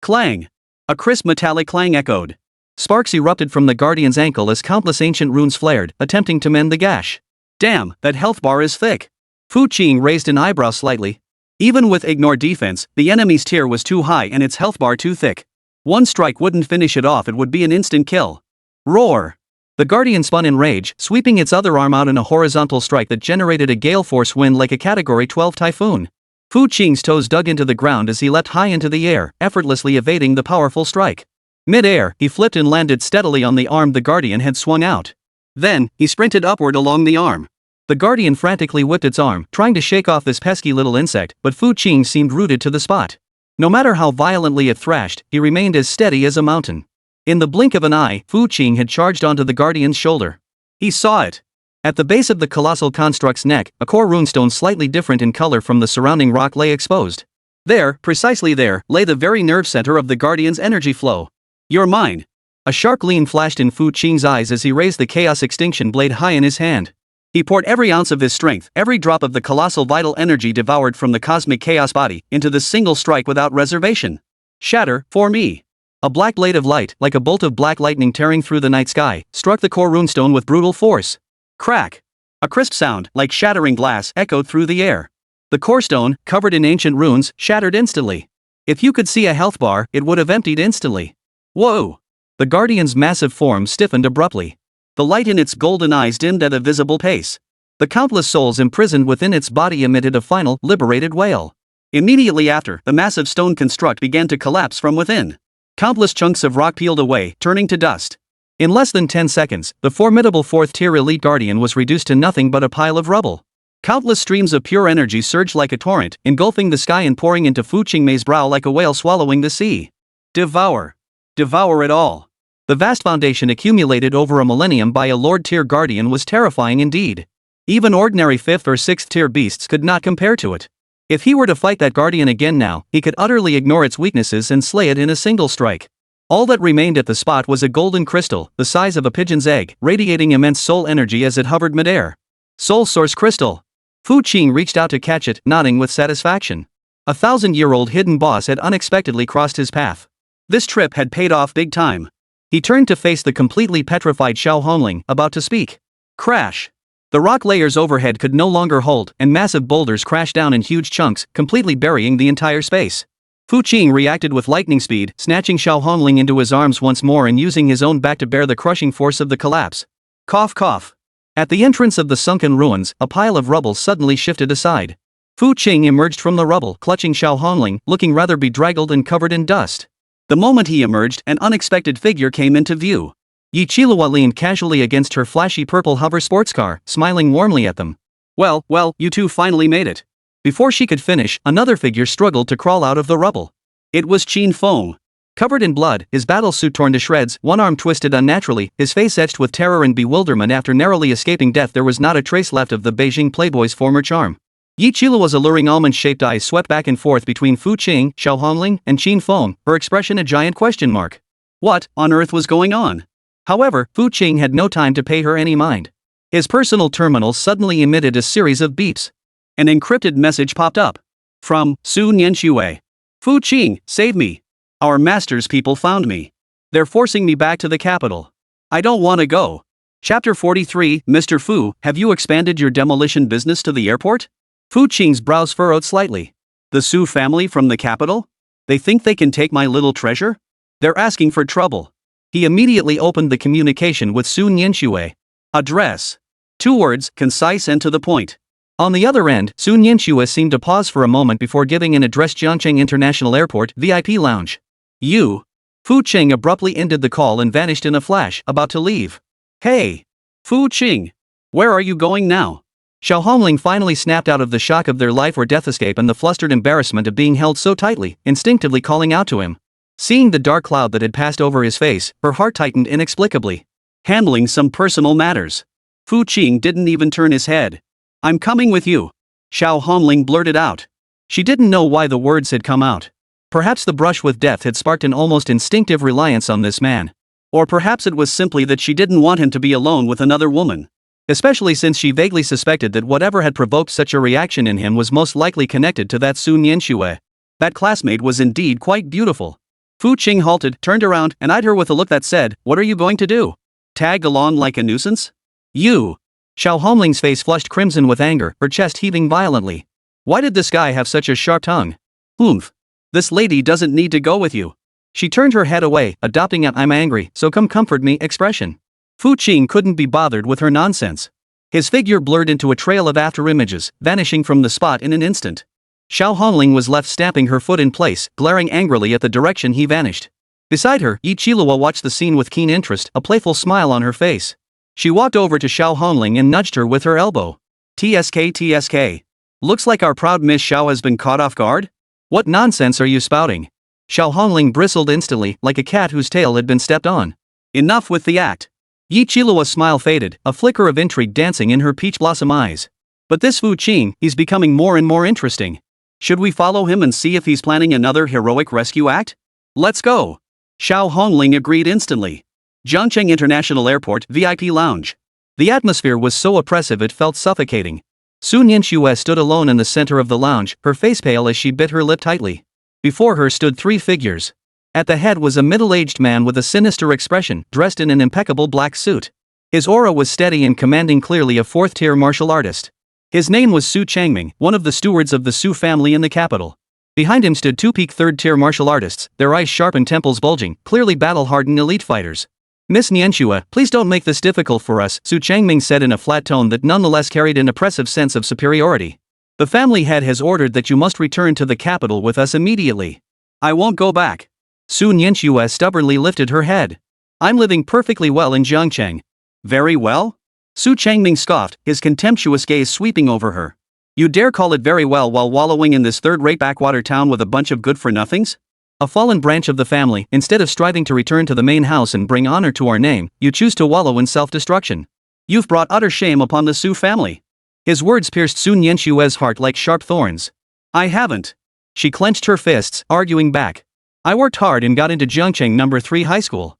Clang! A crisp metallic clang echoed. Sparks erupted from the Guardian's ankle as countless ancient runes flared, attempting to mend the gash. Damn, that health bar is thick. Fu Qing raised an eyebrow slightly. Even with ignored defense, the enemy's tier was too high and its health bar too thick. One strike wouldn't finish it off, it would be an instant kill. Roar! The Guardian spun in rage, sweeping its other arm out in a horizontal strike that generated a gale force wind like a Category 12 typhoon. Fu Qing's toes dug into the ground as he leapt high into the air, effortlessly evading the powerful strike. Mid-air, he flipped and landed steadily on the arm the Guardian had swung out. Then, he sprinted upward along the arm. The Guardian frantically whipped its arm, trying to shake off this pesky little insect, but Fu Qing seemed rooted to the spot. No matter how violently it thrashed, he remained as steady as a mountain. In the blink of an eye, Fu Qing had charged onto the Guardian's shoulder. He saw it. At the base of the colossal construct's neck, a core runestone slightly different in color from the surrounding rock lay exposed. There, precisely there, lay the very nerve center of the Guardian's energy flow. You're mine. A sharp gleam flashed in Fu Qing's eyes as he raised the Chaos Extinction blade high in his hand. He poured every ounce of his strength, every drop of the colossal vital energy devoured from the cosmic chaos body, into this single strike without reservation. Shatter, for me. A black blade of light, like a bolt of black lightning tearing through the night sky, struck the core runestone with brutal force. Crack! A crisp sound, like shattering glass, echoed through the air. The core stone, covered in ancient runes, shattered instantly. If you could see a health bar, it would have emptied instantly. Whoa! The Guardian's massive form stiffened abruptly. The light in its golden eyes dimmed at a visible pace. The countless souls imprisoned within its body emitted a final, liberated wail. Immediately after, the massive stone construct began to collapse from within. Countless chunks of rock peeled away, turning to dust. In less than 10 seconds, the formidable 4th-tier elite Guardian was reduced to nothing but a pile of rubble. Countless streams of pure energy surged like a torrent, engulfing the sky and pouring into Fu Qingmei's brow like a whale swallowing the sea. Devour. Devour it all. The vast foundation accumulated over a millennium by a Lord-tier Guardian was terrifying indeed. Even ordinary 5th or 6th-tier beasts could not compare to it. If he were to fight that Guardian again now, he could utterly ignore its weaknesses and slay it in a single strike. All that remained at the spot was a golden crystal, the size of a pigeon's egg, radiating immense soul energy as it hovered midair. Soul Source Crystal. Fu Qing reached out to catch it, nodding with satisfaction. A 1,000-year-old hidden boss had unexpectedly crossed his path. This trip had paid off big time. He turned to face the completely petrified Xiao Hongling, about to speak. Crash! The rock layers overhead could no longer hold, and massive boulders crashed down in huge chunks, completely burying the entire space. Fu Qing reacted with lightning speed, snatching Xiao Hongling into his arms once more and using his own back to bear the crushing force of the collapse. Cough cough. At the entrance of the sunken ruins, a pile of rubble suddenly shifted aside. Fu Qing emerged from the rubble, clutching Xiao Hongling, looking rather bedraggled and covered in dust. The moment he emerged, an unexpected figure came into view. Yi Qilihua leaned casually against her flashy purple hover sports car, smiling warmly at them. Well, you two finally made it. Before she could finish, another figure struggled to crawl out of the rubble. It was Qin Feng. Covered in blood, his battle suit torn to shreds, one arm twisted unnaturally, his face etched with terror and bewilderment after narrowly escaping death, there was not a trace left of the Beijing playboy's former charm. Yi Qilua's alluring almond-shaped eyes swept back and forth between Fu Qing, Xiao Hongling, and Qin Feng, her expression a giant question mark. What on earth was going on? However, Fu Qing had no time to pay her any mind. His personal terminal suddenly emitted a series of beeps. An encrypted message popped up. From Su Nianxue. Fu Qing, save me. Our master's people found me. They're forcing me back to the capital. I don't want to go. Chapter 43, Mr. Fu, have you expanded your demolition business to the airport? Fu Qing's brows furrowed slightly. The Su family from the capital? They think they can take my little treasure? They're asking for trouble. He immediately opened the communication with Su Nianxue. Address. 2 words, concise and to the point. On the other end, Sun Yinxue seemed to pause for a moment before giving an address. Jiangcheng International Airport VIP Lounge. You. Fu Qing abruptly ended the call and vanished in a flash, about to leave. Hey! Fu Qing! Where are you going now? Xiao Hongling finally snapped out of the shock of their life or death escape and the flustered embarrassment of being held so tightly, instinctively calling out to him. Seeing the dark cloud that had passed over his face, her heart tightened inexplicably. Handling some personal matters. Fu Qing didn't even turn his head. I'm coming with you. Xiao Hongling blurted out. She didn't know why the words had come out. Perhaps the brush with death had sparked an almost instinctive reliance on this man. Or perhaps it was simply that she didn't want him to be alone with another woman. Especially since she vaguely suspected that whatever had provoked such a reaction in him was most likely connected to that Sun Yinxue. That classmate was indeed quite beautiful. Fu Qing halted, turned around, and eyed her with a look that said, "What are you going to do? Tag along like a nuisance? You." Xiao Hongling's face flushed crimson with anger, her chest heaving violently. Why did this guy have such a sharp tongue? Oomph. This lady doesn't need to go with you. She turned her head away, adopting an "I'm angry, so come comfort me" expression. Fu Qing couldn't be bothered with her nonsense. His figure blurred into a trail of afterimages, vanishing from the spot in an instant. Xiao Hongling was left stamping her foot in place, glaring angrily at the direction he vanished. Beside her, Yi Qilua watched the scene with keen interest, a playful smile on her face. She walked over to Xiao Hongling and nudged her with her elbow. TSK. Looks like our proud Miss Xiao has been caught off guard? What nonsense are you spouting? Xiao Hongling bristled instantly, like a cat whose tail had been stepped on. Enough with the act. Yi Qilua's smile faded, a flicker of intrigue dancing in her peach blossom eyes. But this Fu Qing, he's becoming more and more interesting. Should we follow him and see if he's planning another heroic rescue act? Let's go. Xiao Hongling agreed instantly. Jiangcheng International Airport VIP Lounge. The atmosphere was so oppressive it felt suffocating. Sun Yinxue stood alone in the center of the lounge, her face pale as she bit her lip tightly. Before her stood three figures. At the head was a middle-aged man with a sinister expression, dressed in an impeccable black suit. His aura was steady and commanding, clearly a fourth-tier martial artist. His name was Su Changming, one of the stewards of the Su family in the capital. Behind him stood two peak third-tier martial artists, their eyes sharp and temples bulging, clearly battle-hardened elite fighters. Miss Nianxue, please don't make this difficult for us, Su Changming said in a flat tone that nonetheless carried an oppressive sense of superiority. The family head has ordered that you must return to the capital with us immediately. I won't go back. Sun Yinxue stubbornly lifted her head. I'm living perfectly well in Jiangcheng. Very well? Su Changming scoffed, his contemptuous gaze sweeping over her. You dare call it very well while wallowing in this third-rate backwater town with a bunch of good-for-nothings? A fallen branch of the family, instead of striving to return to the main house and bring honor to our name, you choose to wallow in self-destruction. You've brought utter shame upon the Su family. His words pierced Sun Yinxue's heart like sharp thorns. I haven't. She clenched her fists, arguing back. I worked hard and got into Jiangcheng No. 3 high school.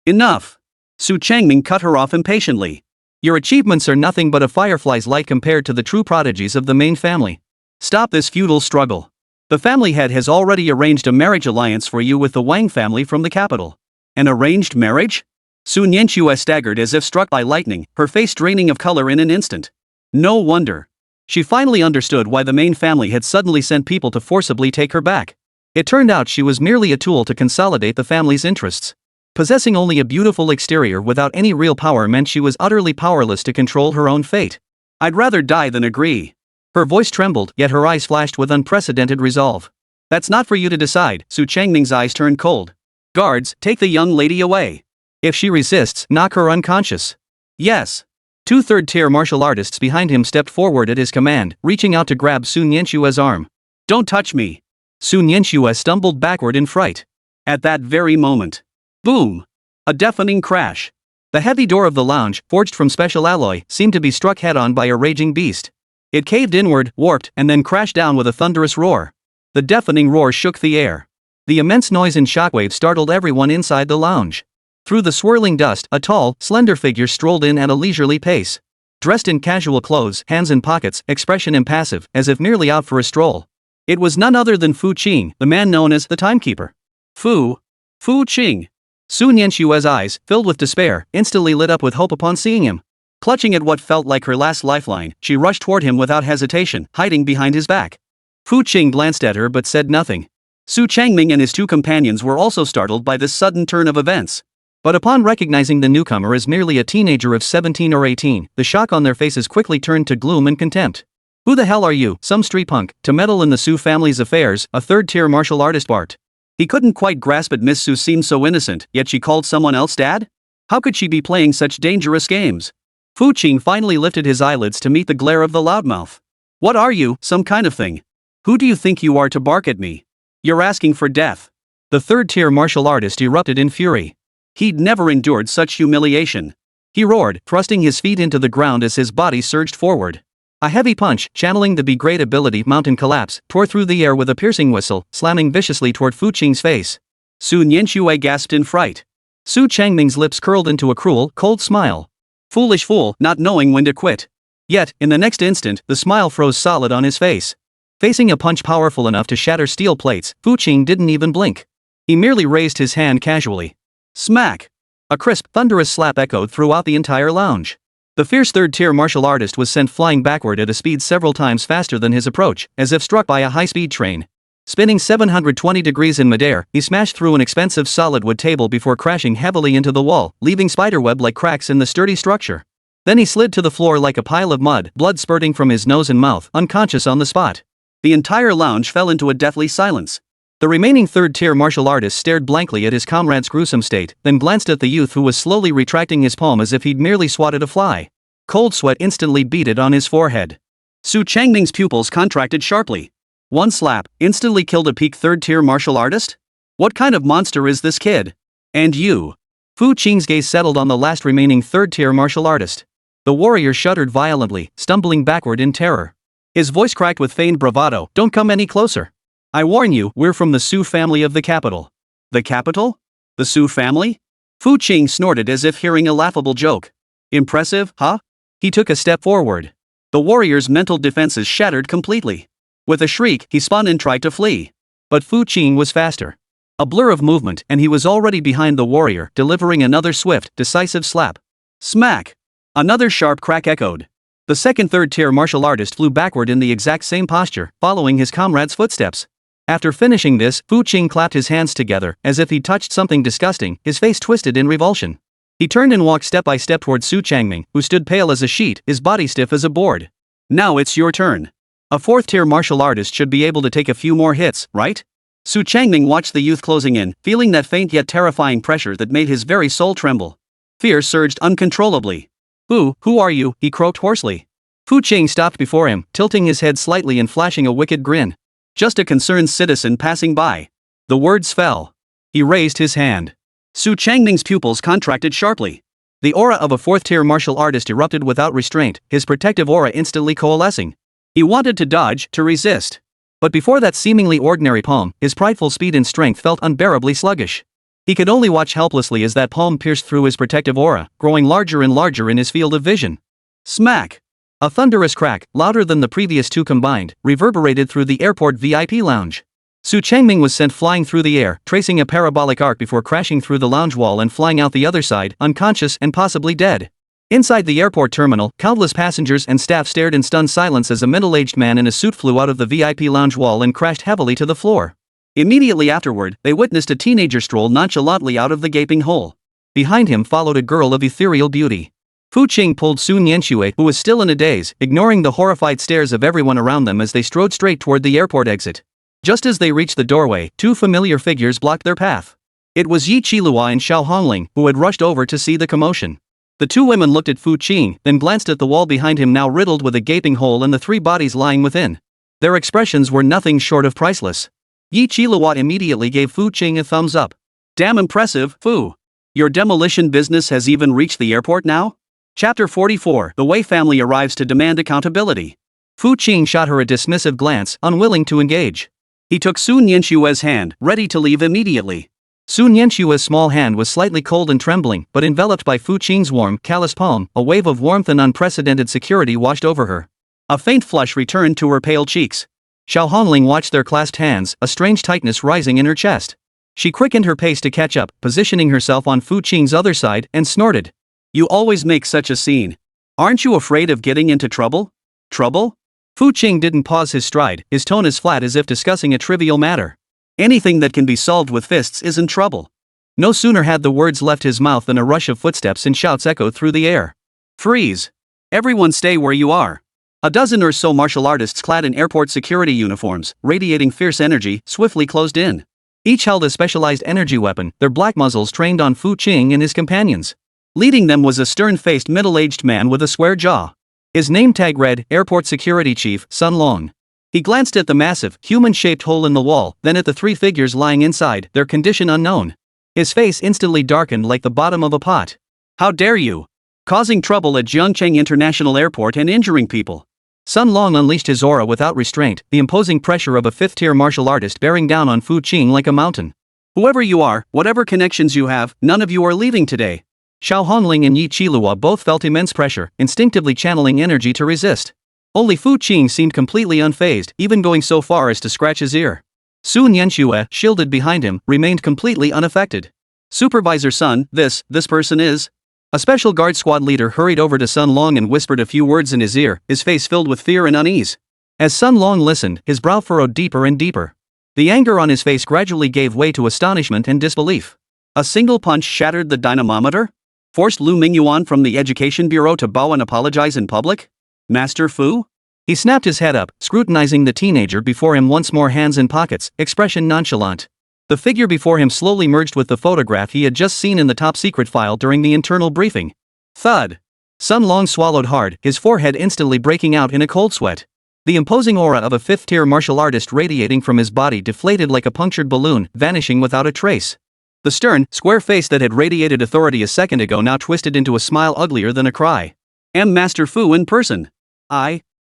Enough. Su Changming cut her off impatiently. Your achievements are nothing but a firefly's light compared to the true prodigies of the main family. Stop this futile struggle. The family head has already arranged a marriage alliance for you with the Wang family from the capital. An arranged marriage? Sun Yinxue staggered as if struck by lightning, her face draining of color in an instant. No wonder. She finally understood why the main family had suddenly sent people to forcibly take her back. It turned out she was merely a tool to consolidate the family's interests. Possessing only a beautiful exterior without any real power meant she was utterly powerless to control her own fate. I'd rather die than agree. Her voice trembled, yet her eyes flashed with unprecedented resolve. That's not for you to decide. Su Changming's eyes turned cold. Guards, take the young lady away. If she resists, knock her unconscious. Yes. Two third-tier martial artists behind him stepped forward at his command, reaching out to grab Sun Yinxue's arm. Don't touch me. Sun Yinxue stumbled backward in fright. At that very moment. Boom! A deafening crash. The heavy door of the lounge, forged from special alloy, seemed to be struck head-on by a raging beast. It caved inward, warped, and then crashed down with a thunderous roar. The deafening roar shook the air. The immense noise and shockwave startled everyone inside the lounge. Through the swirling dust, a tall, slender figure strolled in at a leisurely pace. Dressed in casual clothes, hands in pockets, expression impassive, as if merely out for a stroll. It was none other than Fu Qing, the man known as the Timekeeper. Fu Qing. Sun Yinxue's eyes, filled with despair, instantly lit up with hope upon seeing him. Clutching at what felt like her last lifeline, she rushed toward him without hesitation, hiding behind his back. Fu Qing glanced at her but said nothing. Su Changming and his two companions were also startled by this sudden turn of events. But upon recognizing the newcomer as merely a teenager of 17 or 18, the shock on their faces quickly turned to gloom and contempt. Who the hell are you, some street punk, to meddle in the Su family's affairs, a third-tier martial artist Bart? He couldn't quite grasp it. Miss Su seemed so innocent, yet she called someone else dad? How could she be playing such dangerous games? Fu Qing finally lifted his eyelids to meet the glare of the loudmouth. What are you, some kind of thing? Who do you think you are to bark at me? You're asking for death. The third-tier martial artist erupted in fury. He'd never endured such humiliation. He roared, thrusting his feet into the ground as his body surged forward. A heavy punch, channeling the Be-Great ability Mountain Collapse, tore through the air with a piercing whistle, slamming viciously toward Fu Qing's face. Su Nianxue gasped in fright. Su Changming's lips curled into a cruel, cold smile. Foolish fool, not knowing when to quit. Yet, in the next instant, the smile froze solid on his face. Facing a punch powerful enough to shatter steel plates, Fu Qing didn't even blink. He merely raised his hand casually. Smack! A crisp, thunderous slap echoed throughout the entire lounge. The fierce third-tier martial artist was sent flying backward at a speed several times faster than his approach, as if struck by a high-speed train. Spinning 720 degrees in midair, he smashed through an expensive solid wood table before crashing heavily into the wall, leaving spiderweb-like cracks in the sturdy structure. Then he slid to the floor like a pile of mud, blood spurting from his nose and mouth, unconscious on the spot. The entire lounge fell into a deathly silence. The remaining third-tier martial artist stared blankly at his comrade's gruesome state, then glanced at the youth who was slowly retracting his palm as if he'd merely swatted a fly. Cold sweat instantly beaded on his forehead. Su Changming's pupils contracted sharply. One slap instantly killed a peak third-tier martial artist? What kind of monster is this kid? And you? Fu Qing's gaze settled on the last remaining third-tier martial artist. The warrior shuddered violently, stumbling backward in terror. His voice cracked with feigned bravado, "Don't come any closer. I warn you, we're from the Su family of the capital." The capital? The Su family? Fu Qing snorted as if hearing a laughable joke. Impressive, huh? He took a step forward. The warrior's mental defenses shattered completely. With a shriek, he spun and tried to flee. But Fu Qing was faster. A blur of movement, and he was already behind the warrior, delivering another swift, decisive slap. Smack! Another sharp crack echoed. The second third-tier martial artist flew backward in the exact same posture, following his comrade's footsteps. After finishing this, Fu Qing clapped his hands together, as if he'd touched something disgusting, his face twisted in revulsion. He turned and walked step by step toward Su Changming, who stood pale as a sheet, his body stiff as a board. Now it's your turn. A fourth-tier martial artist should be able to take a few more hits, right? Su Changming watched the youth closing in, feeling that faint yet terrifying pressure that made his very soul tremble. Fear surged uncontrollably. Who are you? He croaked hoarsely. Fu Qing stopped before him, tilting his head slightly and flashing a wicked grin. Just a concerned citizen passing by. The words fell. He raised his hand. Su Changming's pupils contracted sharply. The aura of a fourth-tier martial artist erupted without restraint, his protective aura instantly coalescing. He wanted to dodge, to resist. But before that seemingly ordinary palm, his prideful speed and strength felt unbearably sluggish. He could only watch helplessly as that palm pierced through his protective aura, growing larger and larger in his field of vision. Smack! A thunderous crack, louder than the previous two combined, reverberated through the airport VIP lounge. Su Changming was sent flying through the air, tracing a parabolic arc before crashing through the lounge wall and flying out the other side, unconscious and possibly dead. Inside the airport terminal, countless passengers and staff stared in stunned silence as a middle-aged man in a suit flew out of the VIP lounge wall and crashed heavily to the floor. Immediately afterward, they witnessed a teenager stroll nonchalantly out of the gaping hole. Behind him followed a girl of ethereal beauty. Fu Qing pulled Su Nianxue, who was still in a daze, ignoring the horrified stares of everyone around them as they strode straight toward the airport exit. Just as they reached the doorway, two familiar figures blocked their path. It was Yi Qilihua and Xiao Hongling, who had rushed over to see the commotion. The two women looked at Fu Qing, then glanced at the wall behind him now riddled with a gaping hole and the three bodies lying within. Their expressions were nothing short of priceless. Yi Qilihua immediately gave Fu Qing a thumbs up. Damn impressive, Fu. Your demolition business has even reached the airport now? Chapter 44, The Wei family arrives to demand accountability. Fu Qing shot her a dismissive glance, unwilling to engage. He took Su Nianxue's hand, ready to leave immediately. Su Nianxue's small hand was slightly cold and trembling, but enveloped by Fu Qing's warm, calloused palm, a wave of warmth and unprecedented security washed over her. A faint flush returned to her pale cheeks. Xiao Hongling watched their clasped hands, a strange tightness rising in her chest. She quickened her pace to catch up, positioning herself on Fu Qing's other side, and snorted. You always make such a scene. Aren't you afraid of getting into trouble? Trouble? Fu Qing didn't pause his stride, his tone as flat as if discussing a trivial matter. Anything that can be solved with fists isn't trouble. No sooner had the words left his mouth than a rush of footsteps and shouts echoed through the air. Freeze! Everyone stay where you are. A dozen or so martial artists clad in airport security uniforms, radiating fierce energy, swiftly closed in. Each held a specialized energy weapon, their black muzzles trained on Fu Qing and his companions. Leading them was a stern-faced middle-aged man with a square jaw. His name tag read, Airport Security Chief, Sun Long. He glanced at the massive, human-shaped hole in the wall, then at the three figures lying inside, their condition unknown. His face instantly darkened like the bottom of a pot. How dare you! Causing trouble at Jiangcheng International Airport and injuring people. Sun Long unleashed his aura without restraint, the imposing pressure of a fifth-tier martial artist bearing down on Fu Qing like a mountain. Whoever you are, whatever connections you have, none of you are leaving today. Xiao Hongling and Yi Qilua both felt immense pressure, instinctively channeling energy to resist. Only Fu Qing seemed completely unfazed, even going so far as to scratch his ear. Sun Yanxue, shielded behind him, remained completely unaffected. Supervisor Sun, this person is... A special guard squad leader hurried over to Sun Long and whispered a few words in his ear, his face filled with fear and unease. As Sun Long listened, his brow furrowed deeper and deeper. The anger on his face gradually gave way to astonishment and disbelief. A single punch shattered the dynamometer? Forced Lu Mingyuan from the Education Bureau to bow and apologize in public? Master Fu? He snapped his head up, scrutinizing the teenager before him once more, hands in pockets, expression nonchalant. The figure before him slowly merged with the photograph he had just seen in the top-secret file during the internal briefing. Thud! Sun Long swallowed hard, his forehead instantly breaking out in a cold sweat. The imposing aura of a fifth-tier martial artist radiating from his body deflated like a punctured balloon, vanishing without a trace. The stern, square face that had radiated authority a second ago now twisted into a smile uglier than a cry. Am Master Fu in person.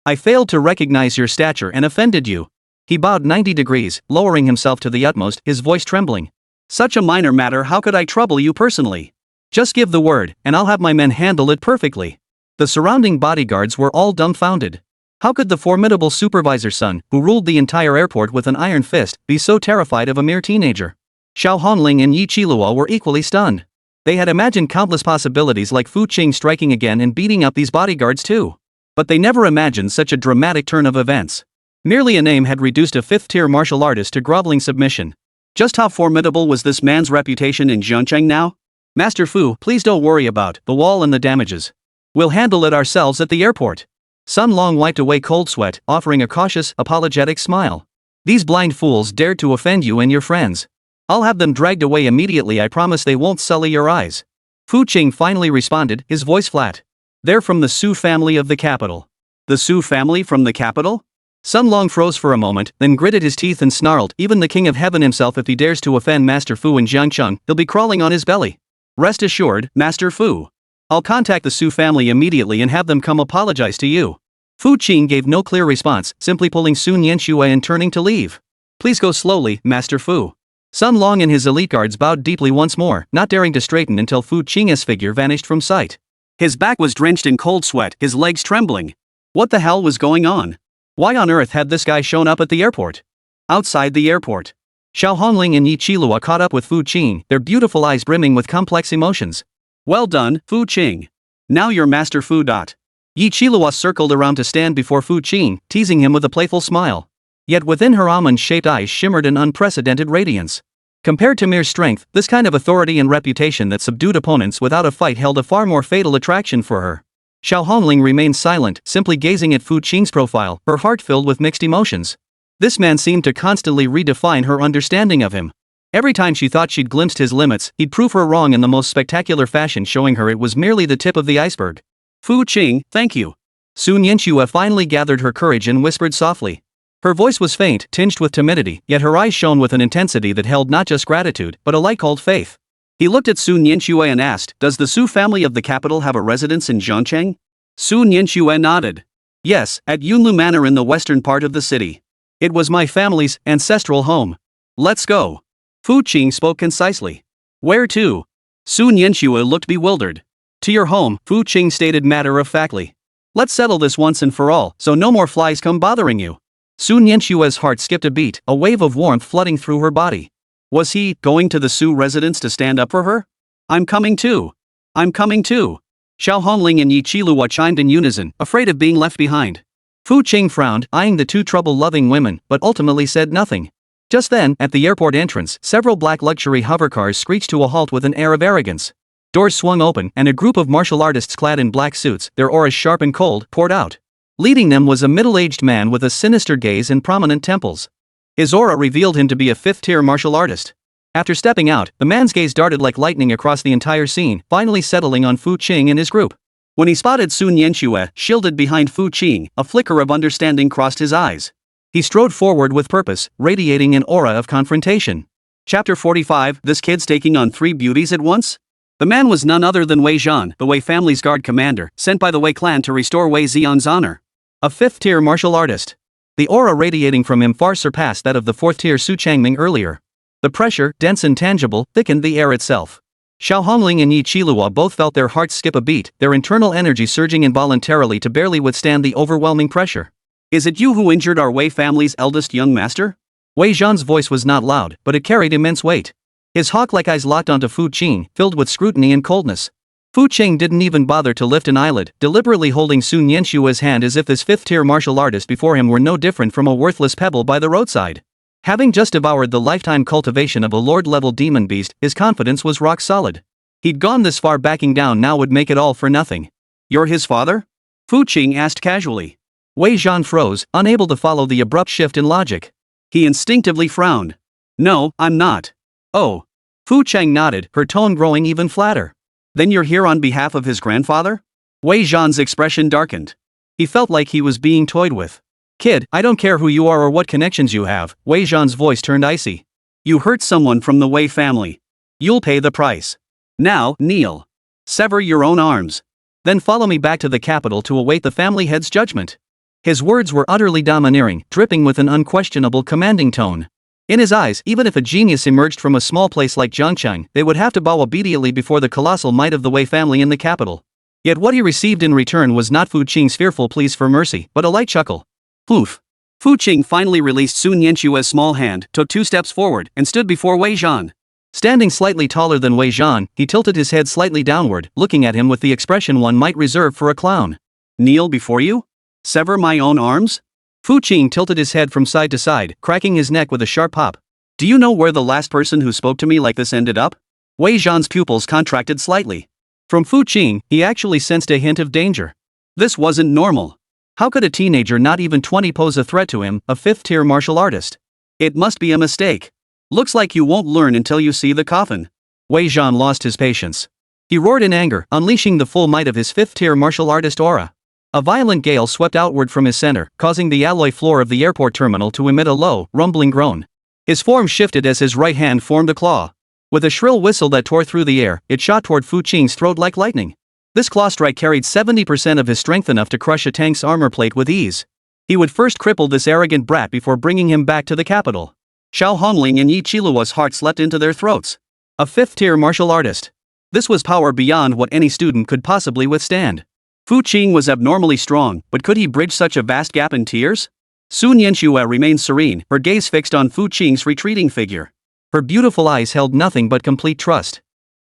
I failed to recognize your stature and offended you. He bowed 90 degrees, lowering himself to the utmost, his voice trembling. Such a minor matter, how could I trouble you personally? Just give the word, and I'll have my men handle it perfectly. The surrounding bodyguards were all dumbfounded. How could the formidable Supervisor Sun, who ruled the entire airport with an iron fist, be so terrified of a mere teenager? Xiao Hongling and Yi Qilua were equally stunned. They had imagined countless possibilities like Fu Qing striking again and beating up these bodyguards too. But they never imagined such a dramatic turn of events. Merely a name had reduced a fifth-tier martial artist to groveling submission. Just how formidable was this man's reputation in Jiangcheng now? Master Fu, please don't worry about the wall and the damages. We'll handle it ourselves at the airport. Sun Long wiped away cold sweat, offering a cautious, apologetic smile. These blind fools dared to offend you and your friends. I'll have them dragged away immediately, I promise they won't sully your eyes. Fu Qing finally responded, his voice flat. They're from the Su family of the capital. The Su family from the capital? Sun Long froze for a moment, then gritted his teeth and snarled, even the King of Heaven himself, if he dares to offend Master Fu in Jiangcheng, he'll be crawling on his belly. Rest assured, Master Fu. I'll contact the Su family immediately and have them come apologize to you. Fu Qing gave no clear response, simply pulling Sun Yanxue and turning to leave. Please go slowly, Master Fu. Sun Long and his elite guards bowed deeply once more, not daring to straighten until Fu Qing's figure vanished from sight. His back was drenched in cold sweat, his legs trembling. What the hell was going on? Why on earth had this guy shown up at the airport? Outside the airport, Xiao Hongling and Yi Qilua caught up with Fu Qing, their beautiful eyes brimming with complex emotions. Well done, Fu Qing. Now you're Master Fu. Yi Qilua circled around to stand before Fu Qing, teasing him with a playful smile. Yet within her almond-shaped eyes shimmered an unprecedented radiance. Compared to mere strength, this kind of authority and reputation that subdued opponents without a fight held a far more fatal attraction for her. Xiao Hongling remained silent, simply gazing at Fu Qing's profile, her heart filled with mixed emotions. This man seemed to constantly redefine her understanding of him. Every time she thought she'd glimpsed his limits, he'd prove her wrong in the most spectacular fashion, showing her it was merely the tip of the iceberg. Fu Qing, thank you. Sun Yanxue finally gathered her courage and whispered softly. Her voice was faint, tinged with timidity, yet her eyes shone with an intensity that held not just gratitude, but a light-cold faith. He looked at Sun Yanxue and asked, does the Su family of the capital have a residence in Jiangcheng? Sun Yanxue nodded. Yes, at Yunlu Manor in the western part of the city. It was my family's ancestral home. Let's go. Fu Qing spoke concisely. Where to? Sun Yanxue looked bewildered. To your home, Fu Qing stated matter-of-factly. Let's settle this once and for all, so no more flies come bothering you. Sun Yanxue's heart skipped a beat, a wave of warmth flooding through her body. Was he going to the Su residence to stand up for her? I'm coming too. I'm coming too. Xiao Hongling and Yi Qilua chimed in unison, afraid of being left behind. Fu Qing frowned, eyeing the two trouble-loving women, but ultimately said nothing. Just then, at the airport entrance, several black luxury hovercars screeched to a halt with an air of arrogance. Doors swung open, and a group of martial artists clad in black suits, their auras sharp and cold, poured out. Leading them was a middle-aged man with a sinister gaze and prominent temples. His aura revealed him to be a fifth-tier martial artist. After stepping out, the man's gaze darted like lightning across the entire scene, finally settling on Fu Qing and his group. When he spotted Sun Yanxue shielded behind Fu Qing, a flicker of understanding crossed his eyes. He strode forward with purpose, radiating an aura of confrontation. Chapter 45, This Kid's Taking on 3 Beauties at Once? The man was none other than Wei Zhan, the Wei family's guard commander, sent by the Wei clan to restore Wei Xian's honor. A 5th-tier martial artist. The aura radiating from him far surpassed that of the 4th-tier Su Changming earlier. The pressure, dense and tangible, thickened the air itself. Xiao Hongling and Yi Qilua both felt their hearts skip a beat, their internal energy surging involuntarily to barely withstand the overwhelming pressure. Is it you who injured our Wei family's eldest young master? Wei Zhan's voice was not loud, but it carried immense weight. His hawk-like eyes locked onto Fu Qing, filled with scrutiny and coldness. Fu Qing didn't even bother to lift an eyelid, deliberately holding Sun Yanxue's hand as if this 5th-tier martial artist before him were no different from a worthless pebble by the roadside. Having just devoured the lifetime cultivation of a lord-level demon beast, his confidence was rock solid. He'd gone this far, backing down now would make it all for nothing. You're his father? Fu Qing asked casually. Wei Zhan froze, unable to follow the abrupt shift in logic. He instinctively frowned. No, I'm not. Oh. Fu Cheng nodded, her tone growing even flatter. Then you're here on behalf of his grandfather? Wei Zhan's expression darkened. He felt like he was being toyed with. Kid, I don't care who you are or what connections you have. Wei Zhan's voice turned icy. You hurt someone from the Wei family. You'll pay the price. Now, kneel. Sever your own arms. Then follow me back to the capital to await the family head's judgment. His words were utterly domineering, dripping with an unquestionable commanding tone. In his eyes, even if a genius emerged from a small place like Zhangcheng, they would have to bow obediently before the colossal might of the Wei family in the capital. Yet what he received in return was not Fu Qing's fearful pleas for mercy, but a light chuckle. Poof. Fu Qing finally released Sun Yanxue's small hand, took 2 steps forward, and stood before Wei Zhan. Standing slightly taller than Wei Zhan, he tilted his head slightly downward, looking at him with the expression one might reserve for a clown. Kneel before you? Sever my own arms? Fu Qing tilted his head from side to side, cracking his neck with a sharp pop. Do you know where the last person who spoke to me like this ended up? Wei Zhan's pupils contracted slightly. From Fu Qing, he actually sensed a hint of danger. This wasn't normal. How could a teenager not even 20 pose a threat to him, a 5th-tier martial artist? It must be a mistake. Looks like you won't learn until you see the coffin. Wei Zhan lost his patience. He roared in anger, unleashing the full might of his 5th-tier martial artist aura. A violent gale swept outward from his center, causing the alloy floor of the airport terminal to emit a low, rumbling groan. His form shifted as his right hand formed a claw. With a shrill whistle that tore through the air, it shot toward Fu Qing's throat like lightning. This claw strike carried 70% of his strength, enough to crush a tank's armor plate with ease. He would first cripple this arrogant brat before bringing him back to the capital. Xiao Hongling and Yi Qilua's hearts leapt into their throats. A 5th-tier martial artist. This was power beyond what any student could possibly withstand. Fu Qing was abnormally strong, but could he bridge such a vast gap in tears? Sun Yanxue remained serene, her gaze fixed on Fu Qing's retreating figure. Her beautiful eyes held nothing but complete trust.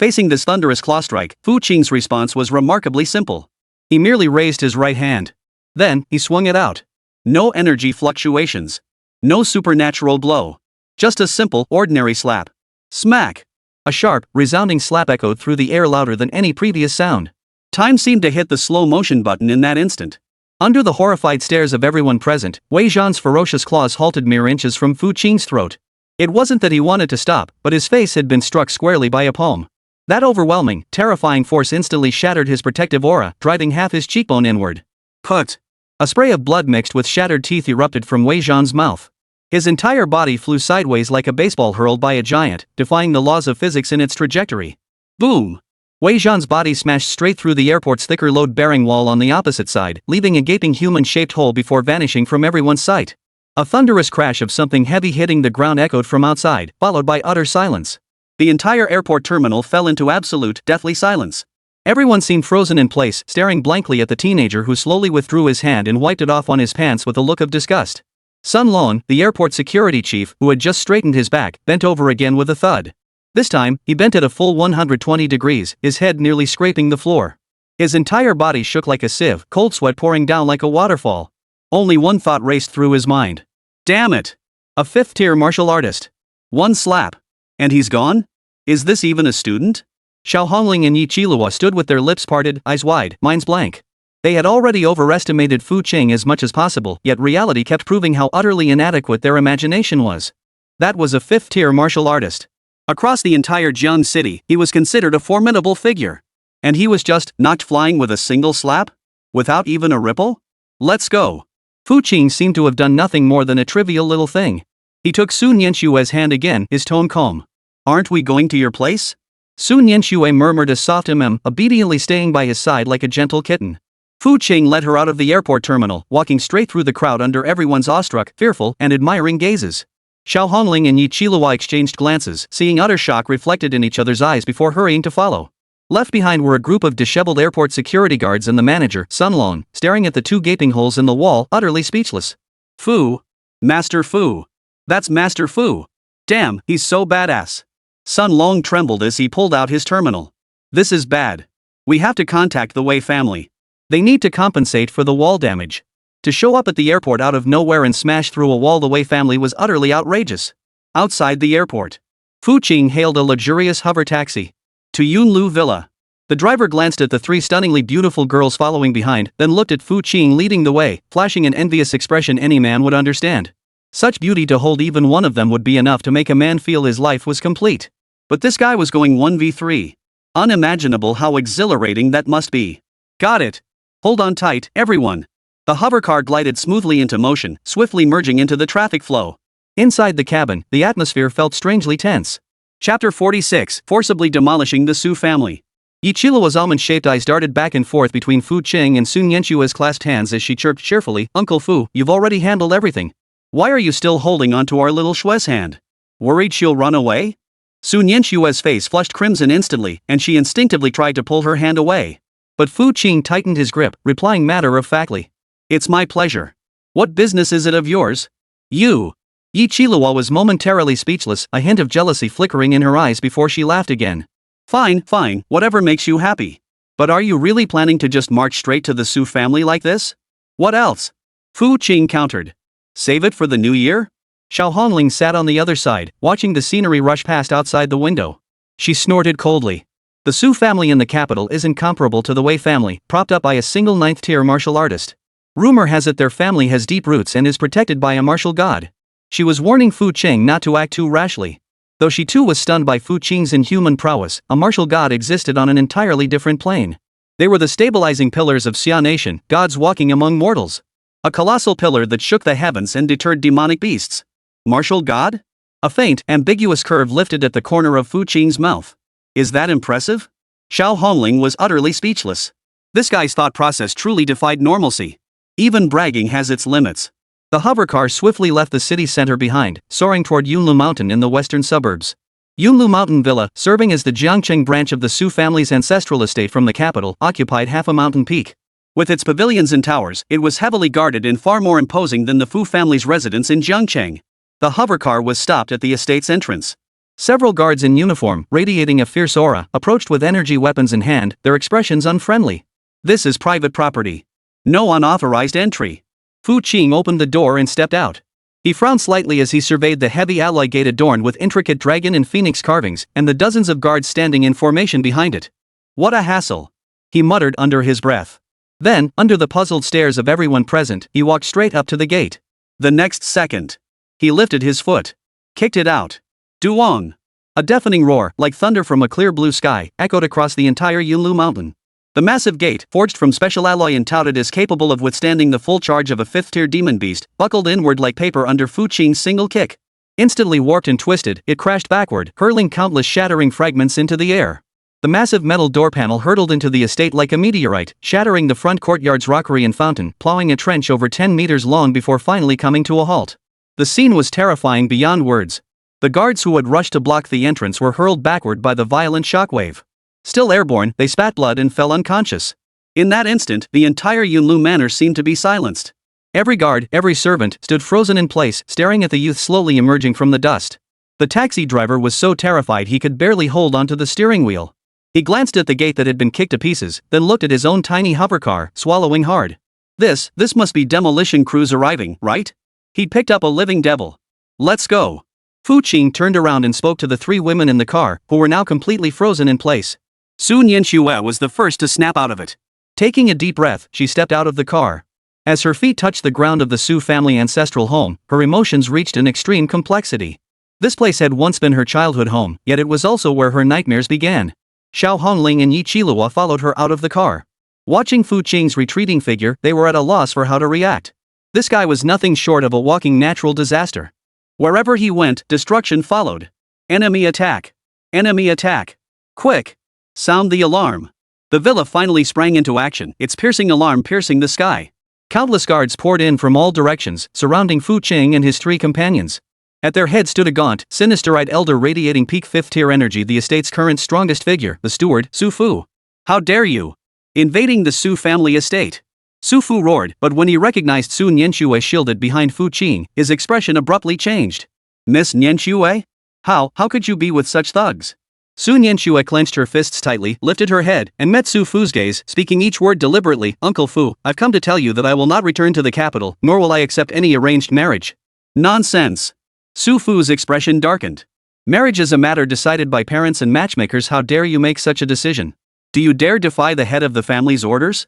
Facing this thunderous claw strike, Fu Qing's response was remarkably simple. He merely raised his right hand. Then, he swung it out. No energy fluctuations. No supernatural blow. Just a simple, ordinary slap. Smack! A sharp, resounding slap echoed through the air louder than any previous sound. Time seemed to hit the slow motion button in that instant. Under the horrified stares of everyone present, Wei Zhan's ferocious claws halted mere inches from Fu Qing's throat. It wasn't that he wanted to stop, but his face had been struck squarely by a palm. That overwhelming, terrifying force instantly shattered his protective aura, driving half his cheekbone inward. Put! A spray of blood mixed with shattered teeth erupted from Wei Zhan's mouth. His entire body flew sideways like a baseball hurled by a giant, defying the laws of physics in its trajectory. Boom! Wei Zhan's body smashed straight through the airport's thicker load-bearing wall on the opposite side, leaving a gaping human-shaped hole before vanishing from everyone's sight. A thunderous crash of something heavy hitting the ground echoed from outside, followed by utter silence. The entire airport terminal fell into absolute, deathly silence. Everyone seemed frozen in place, staring blankly at the teenager who slowly withdrew his hand and wiped it off on his pants with a look of disgust. Sun Long, the airport security chief, who had just straightened his back, bent over again with a thud. This time, he bent at a full 120 degrees, his head nearly scraping the floor. His entire body shook like a sieve, cold sweat pouring down like a waterfall. Only one thought raced through his mind. Damn it! A 5th-tier martial artist. One slap. And he's gone? Is this even a student? Xiao Hongling and Yi Qilihua stood with their lips parted, eyes wide, minds blank. They had already overestimated Fu Qing as much as possible, yet reality kept proving how utterly inadequate their imagination was. That was a 5th-tier martial artist. Across the entire Jiang city, he was considered a formidable figure. And he was just knocked flying with a single slap? Without even a ripple? Let's go. Fu Qing seemed to have done nothing more than a trivial little thing. He took Sun Yanxue's hand again, his tone calm. Aren't we going to your place? Sun Yanxue murmured a soft obediently staying by his side like a gentle kitten. Fu Qing led her out of the airport terminal, walking straight through the crowd under everyone's awestruck, fearful, and admiring gazes. Xiao Hongling and Yi Qilihua exchanged glances, seeing utter shock reflected in each other's eyes before hurrying to follow. Left behind were a group of disheveled airport security guards and the manager, Sun Long, staring at the two gaping holes in the wall, utterly speechless. Fu. Master Fu. That's Master Fu. Damn, he's so badass. Sun Long trembled as he pulled out his terminal. This is bad. We have to contact the Wei family. They need to compensate for the wall damage. To show up at the airport out of nowhere and smash through a wall the Wei family was utterly outrageous. Outside the airport, Fu Qing hailed a luxurious hover taxi to Yunlu Villa. The driver glanced at the three stunningly beautiful girls following behind, then looked at Fu Qing leading the way, flashing an envious expression any man would understand. Such beauty to hold even one of them would be enough to make a man feel his life was complete. But this guy was going 1v3. Unimaginable how exhilarating that must be. Got it. Hold on tight, everyone. The hovercar glided smoothly into motion, swiftly merging into the traffic flow. Inside the cabin, the atmosphere felt strangely tense. Chapter 46, Forcibly Demolishing the Su Family. Yi Qilua's almond-shaped eyes darted back and forth between Fu Qing and Sun Yanxue's clasped hands as she chirped cheerfully, Uncle Fu, you've already handled everything. Why are you still holding onto our little Shue's hand? Worried she'll run away? Sun Yanxue's face flushed crimson instantly, and she instinctively tried to pull her hand away. But Fu Qing tightened his grip, replying matter-of-factly. It's my pleasure. What business is it of yours? You. Yi Qilihua was momentarily speechless, a hint of jealousy flickering in her eyes before she laughed again. Fine, whatever makes you happy. But are you really planning to just march straight to the Su family like this? What else? Fu Qing countered. Save it for the new year? Xiao Hongling sat on the other side, watching the scenery rush past outside the window. She snorted coldly. The Su family in the capital isn't comparable to the Wei family, propped up by a single 9th-tier martial artist. Rumor has it their family has deep roots and is protected by a martial god. She was warning Fu Qing not to act too rashly. Though she too was stunned by Fu Qing's inhuman prowess, a martial god existed on an entirely different plane. They were the stabilizing pillars of Xia Nation, gods walking among mortals. A colossal pillar that shook the heavens and deterred demonic beasts. Martial god? A faint, ambiguous curve lifted at the corner of Fu Qing's mouth. Is that impressive? Xiao Hongling was utterly speechless. This guy's thought process truly defied normalcy. Even bragging has its limits. The hovercar swiftly left the city center behind, soaring toward Yunlu Mountain in the western suburbs. Yunlu Mountain Villa, serving as the Jiangcheng branch of the Su family's ancestral estate from the capital, occupied half a mountain peak. With its pavilions and towers, it was heavily guarded and far more imposing than the Fu family's residence in Jiangcheng. The hovercar was stopped at the estate's entrance. Several guards in uniform, radiating a fierce aura, approached with energy weapons in hand, their expressions unfriendly. This is private property. No unauthorized entry. Fu Qing opened the door and stepped out. He frowned slightly as he surveyed the heavy alloy gate adorned with intricate dragon and phoenix carvings, and the dozens of guards standing in formation behind it. What a hassle! He muttered under his breath. Then, under the puzzled stares of everyone present, he walked straight up to the gate. The next second, he lifted his foot, kicked it out. Duong! A deafening roar, like thunder from a clear blue sky, echoed across the entire Yunlu Mountain. The massive gate, forged from special alloy and touted as capable of withstanding the full charge of a 5th-tier demon beast, buckled inward like paper under Fu Qing's single kick. Instantly warped and twisted, it crashed backward, hurling countless shattering fragments into the air. The massive metal door panel hurtled into the estate like a meteorite, shattering the front courtyard's rockery and fountain, plowing a trench over 10 meters long before finally coming to a halt. The scene was terrifying beyond words. The guards who had rushed to block the entrance were hurled backward by the violent shockwave. Still airborne, they spat blood and fell unconscious. In that instant, the entire Yunlu manor seemed to be silenced. Every guard, every servant, stood frozen in place, staring at the youth slowly emerging from the dust. The taxi driver was so terrified he could barely hold onto the steering wheel. He glanced at the gate that had been kicked to pieces, then looked at his own tiny hovercar, swallowing hard. This must be demolition crews arriving, right? He'd picked up a living devil. Let's go. Fu Qing turned around and spoke to the three women in the car, who were now completely frozen in place. Su Nianxue was the first to snap out of it. Taking a deep breath, she stepped out of the car. As her feet touched the ground of the Su family ancestral home, her emotions reached an extreme complexity. This place had once been her childhood home, yet it was also where her nightmares began. Xiao Hongling and Yi Qilihua followed her out of the car. Watching Fu Qing's retreating figure, they were at a loss for how to react. This guy was nothing short of a walking natural disaster. Wherever he went, destruction followed. Enemy attack! Enemy attack! Quick! Sound the alarm! The villa finally sprang into action, its piercing alarm piercing the sky. Countless guards poured in from all directions, surrounding Fu Qing and his three companions. At their head stood a gaunt, sinister-eyed elder radiating peak 5th-tier energy, the estate's current strongest figure, the steward, Su Fu. How dare you! Invading the Su family estate! Su Fu roared, but when he recognized Su Nianxue shielded behind Fu Qing, his expression abruptly changed. Miss Nianxue? How could you be with such thugs? Su Nianxue clenched her fists tightly, lifted her head, and met Su Fu's gaze, speaking each word deliberately. Uncle Fu, I've come to tell you that I will not return to the capital, nor will I accept any arranged marriage. Nonsense! Su Fu's expression darkened. Marriage is a matter decided by parents and matchmakers. How dare you make such a decision? Do you dare defy the head of the family's orders?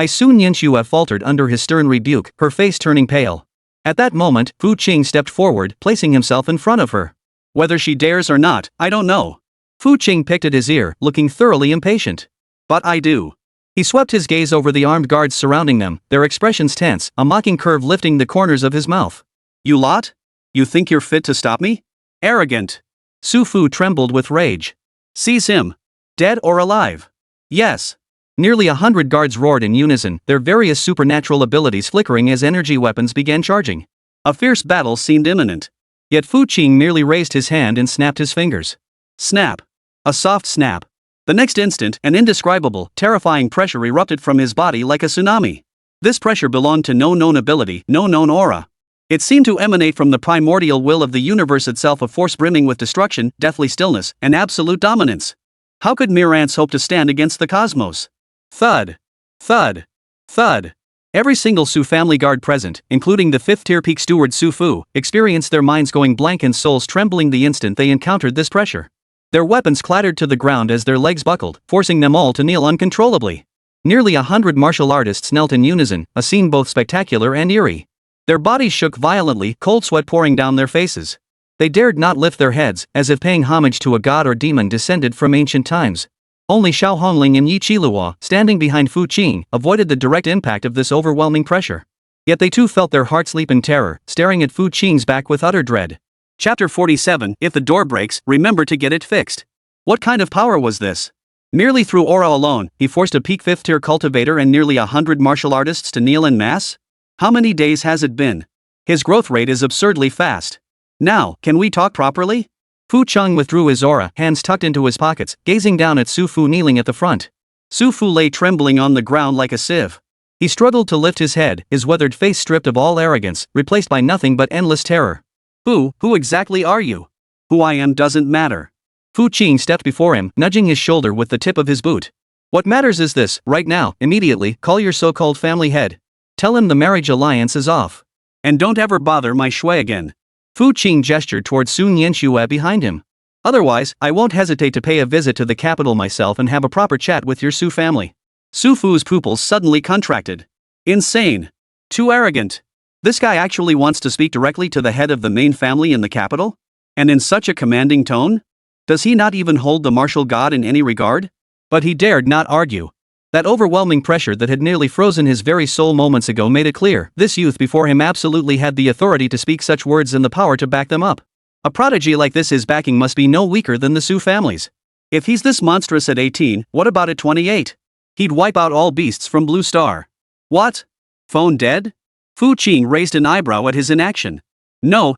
Su Nianxue faltered under his stern rebuke, her face turning pale. At that moment, Fu Qing stepped forward, placing himself in front of her. Whether she dares or not, I don't know. Fu Qing picked at his ear, looking thoroughly impatient. But I do. He swept his gaze over the armed guards surrounding them, their expressions tense, a mocking curve lifting the corners of his mouth. You lot? You think you're fit to stop me? Arrogant! Su Fu trembled with rage. Seize him! Dead or alive? Yes! Nearly 100 guards roared in unison, their various supernatural abilities flickering as energy weapons began charging. A fierce battle seemed imminent. Yet Fu Qing merely raised his hand and snapped his fingers. Snap! A soft snap. The next instant, an indescribable, terrifying pressure erupted from his body like a tsunami. This pressure belonged to no known ability, no known aura. It seemed to emanate from the primordial will of the universe itself, a force brimming with destruction, deathly stillness, and absolute dominance. How could mere ants hope to stand against the cosmos? Thud! Thud! Thud! Every single Su family guard present, including the 5th-tier peak steward Su Fu, experienced their minds going blank and souls trembling the instant they encountered this pressure. Their weapons clattered to the ground as their legs buckled, forcing them all to kneel uncontrollably. Nearly 100 martial artists knelt in unison, a scene both spectacular and eerie. Their bodies shook violently, cold sweat pouring down their faces. They dared not lift their heads, as if paying homage to a god or demon descended from ancient times. Only Xiao Hongling and Yi Qilihua, standing behind Fu Qing, avoided the direct impact of this overwhelming pressure. Yet they too felt their hearts leap in terror, staring at Fu Qing's back with utter dread. Chapter 47, If the door breaks, remember to get it fixed. What kind of power was this? Merely through aura alone, he forced a peak 5th-tier cultivator and nearly 100 martial artists to kneel en masse? How many days has it been? His growth rate is absurdly fast. Now, can we talk properly? Fu Qing withdrew his aura, hands tucked into his pockets, gazing down at Su Fu kneeling at the front. Su Fu lay trembling on the ground like a sieve. He struggled to lift his head, his weathered face stripped of all arrogance, replaced by nothing but endless terror. Who exactly are you? Who I am doesn't matter. Fu Qing stepped before him, nudging his shoulder with the tip of his boot. What matters is this: right now, immediately, call your so-called family head. Tell him the marriage alliance is off. And don't ever bother my shui again. Fu Qing gestured towards Su Nianxue behind him. Otherwise, I won't hesitate to pay a visit to the capital myself and have a proper chat with your Su family. Su Fu's pupils suddenly contracted. Insane. Too arrogant. This guy actually wants to speak directly to the head of the main family in the capital? And in such a commanding tone? Does he not even hold the martial god in any regard? But he dared not argue. That overwhelming pressure that had nearly frozen his very soul moments ago made it clear, this youth before him absolutely had the authority to speak such words and the power to back them up. A prodigy like this, his backing must be no weaker than the Su families. If he's this monstrous at 18, what about at 28? He'd wipe out all beasts from Blue Star. What? Phone dead? Fu Qing raised an eyebrow at his inaction. No.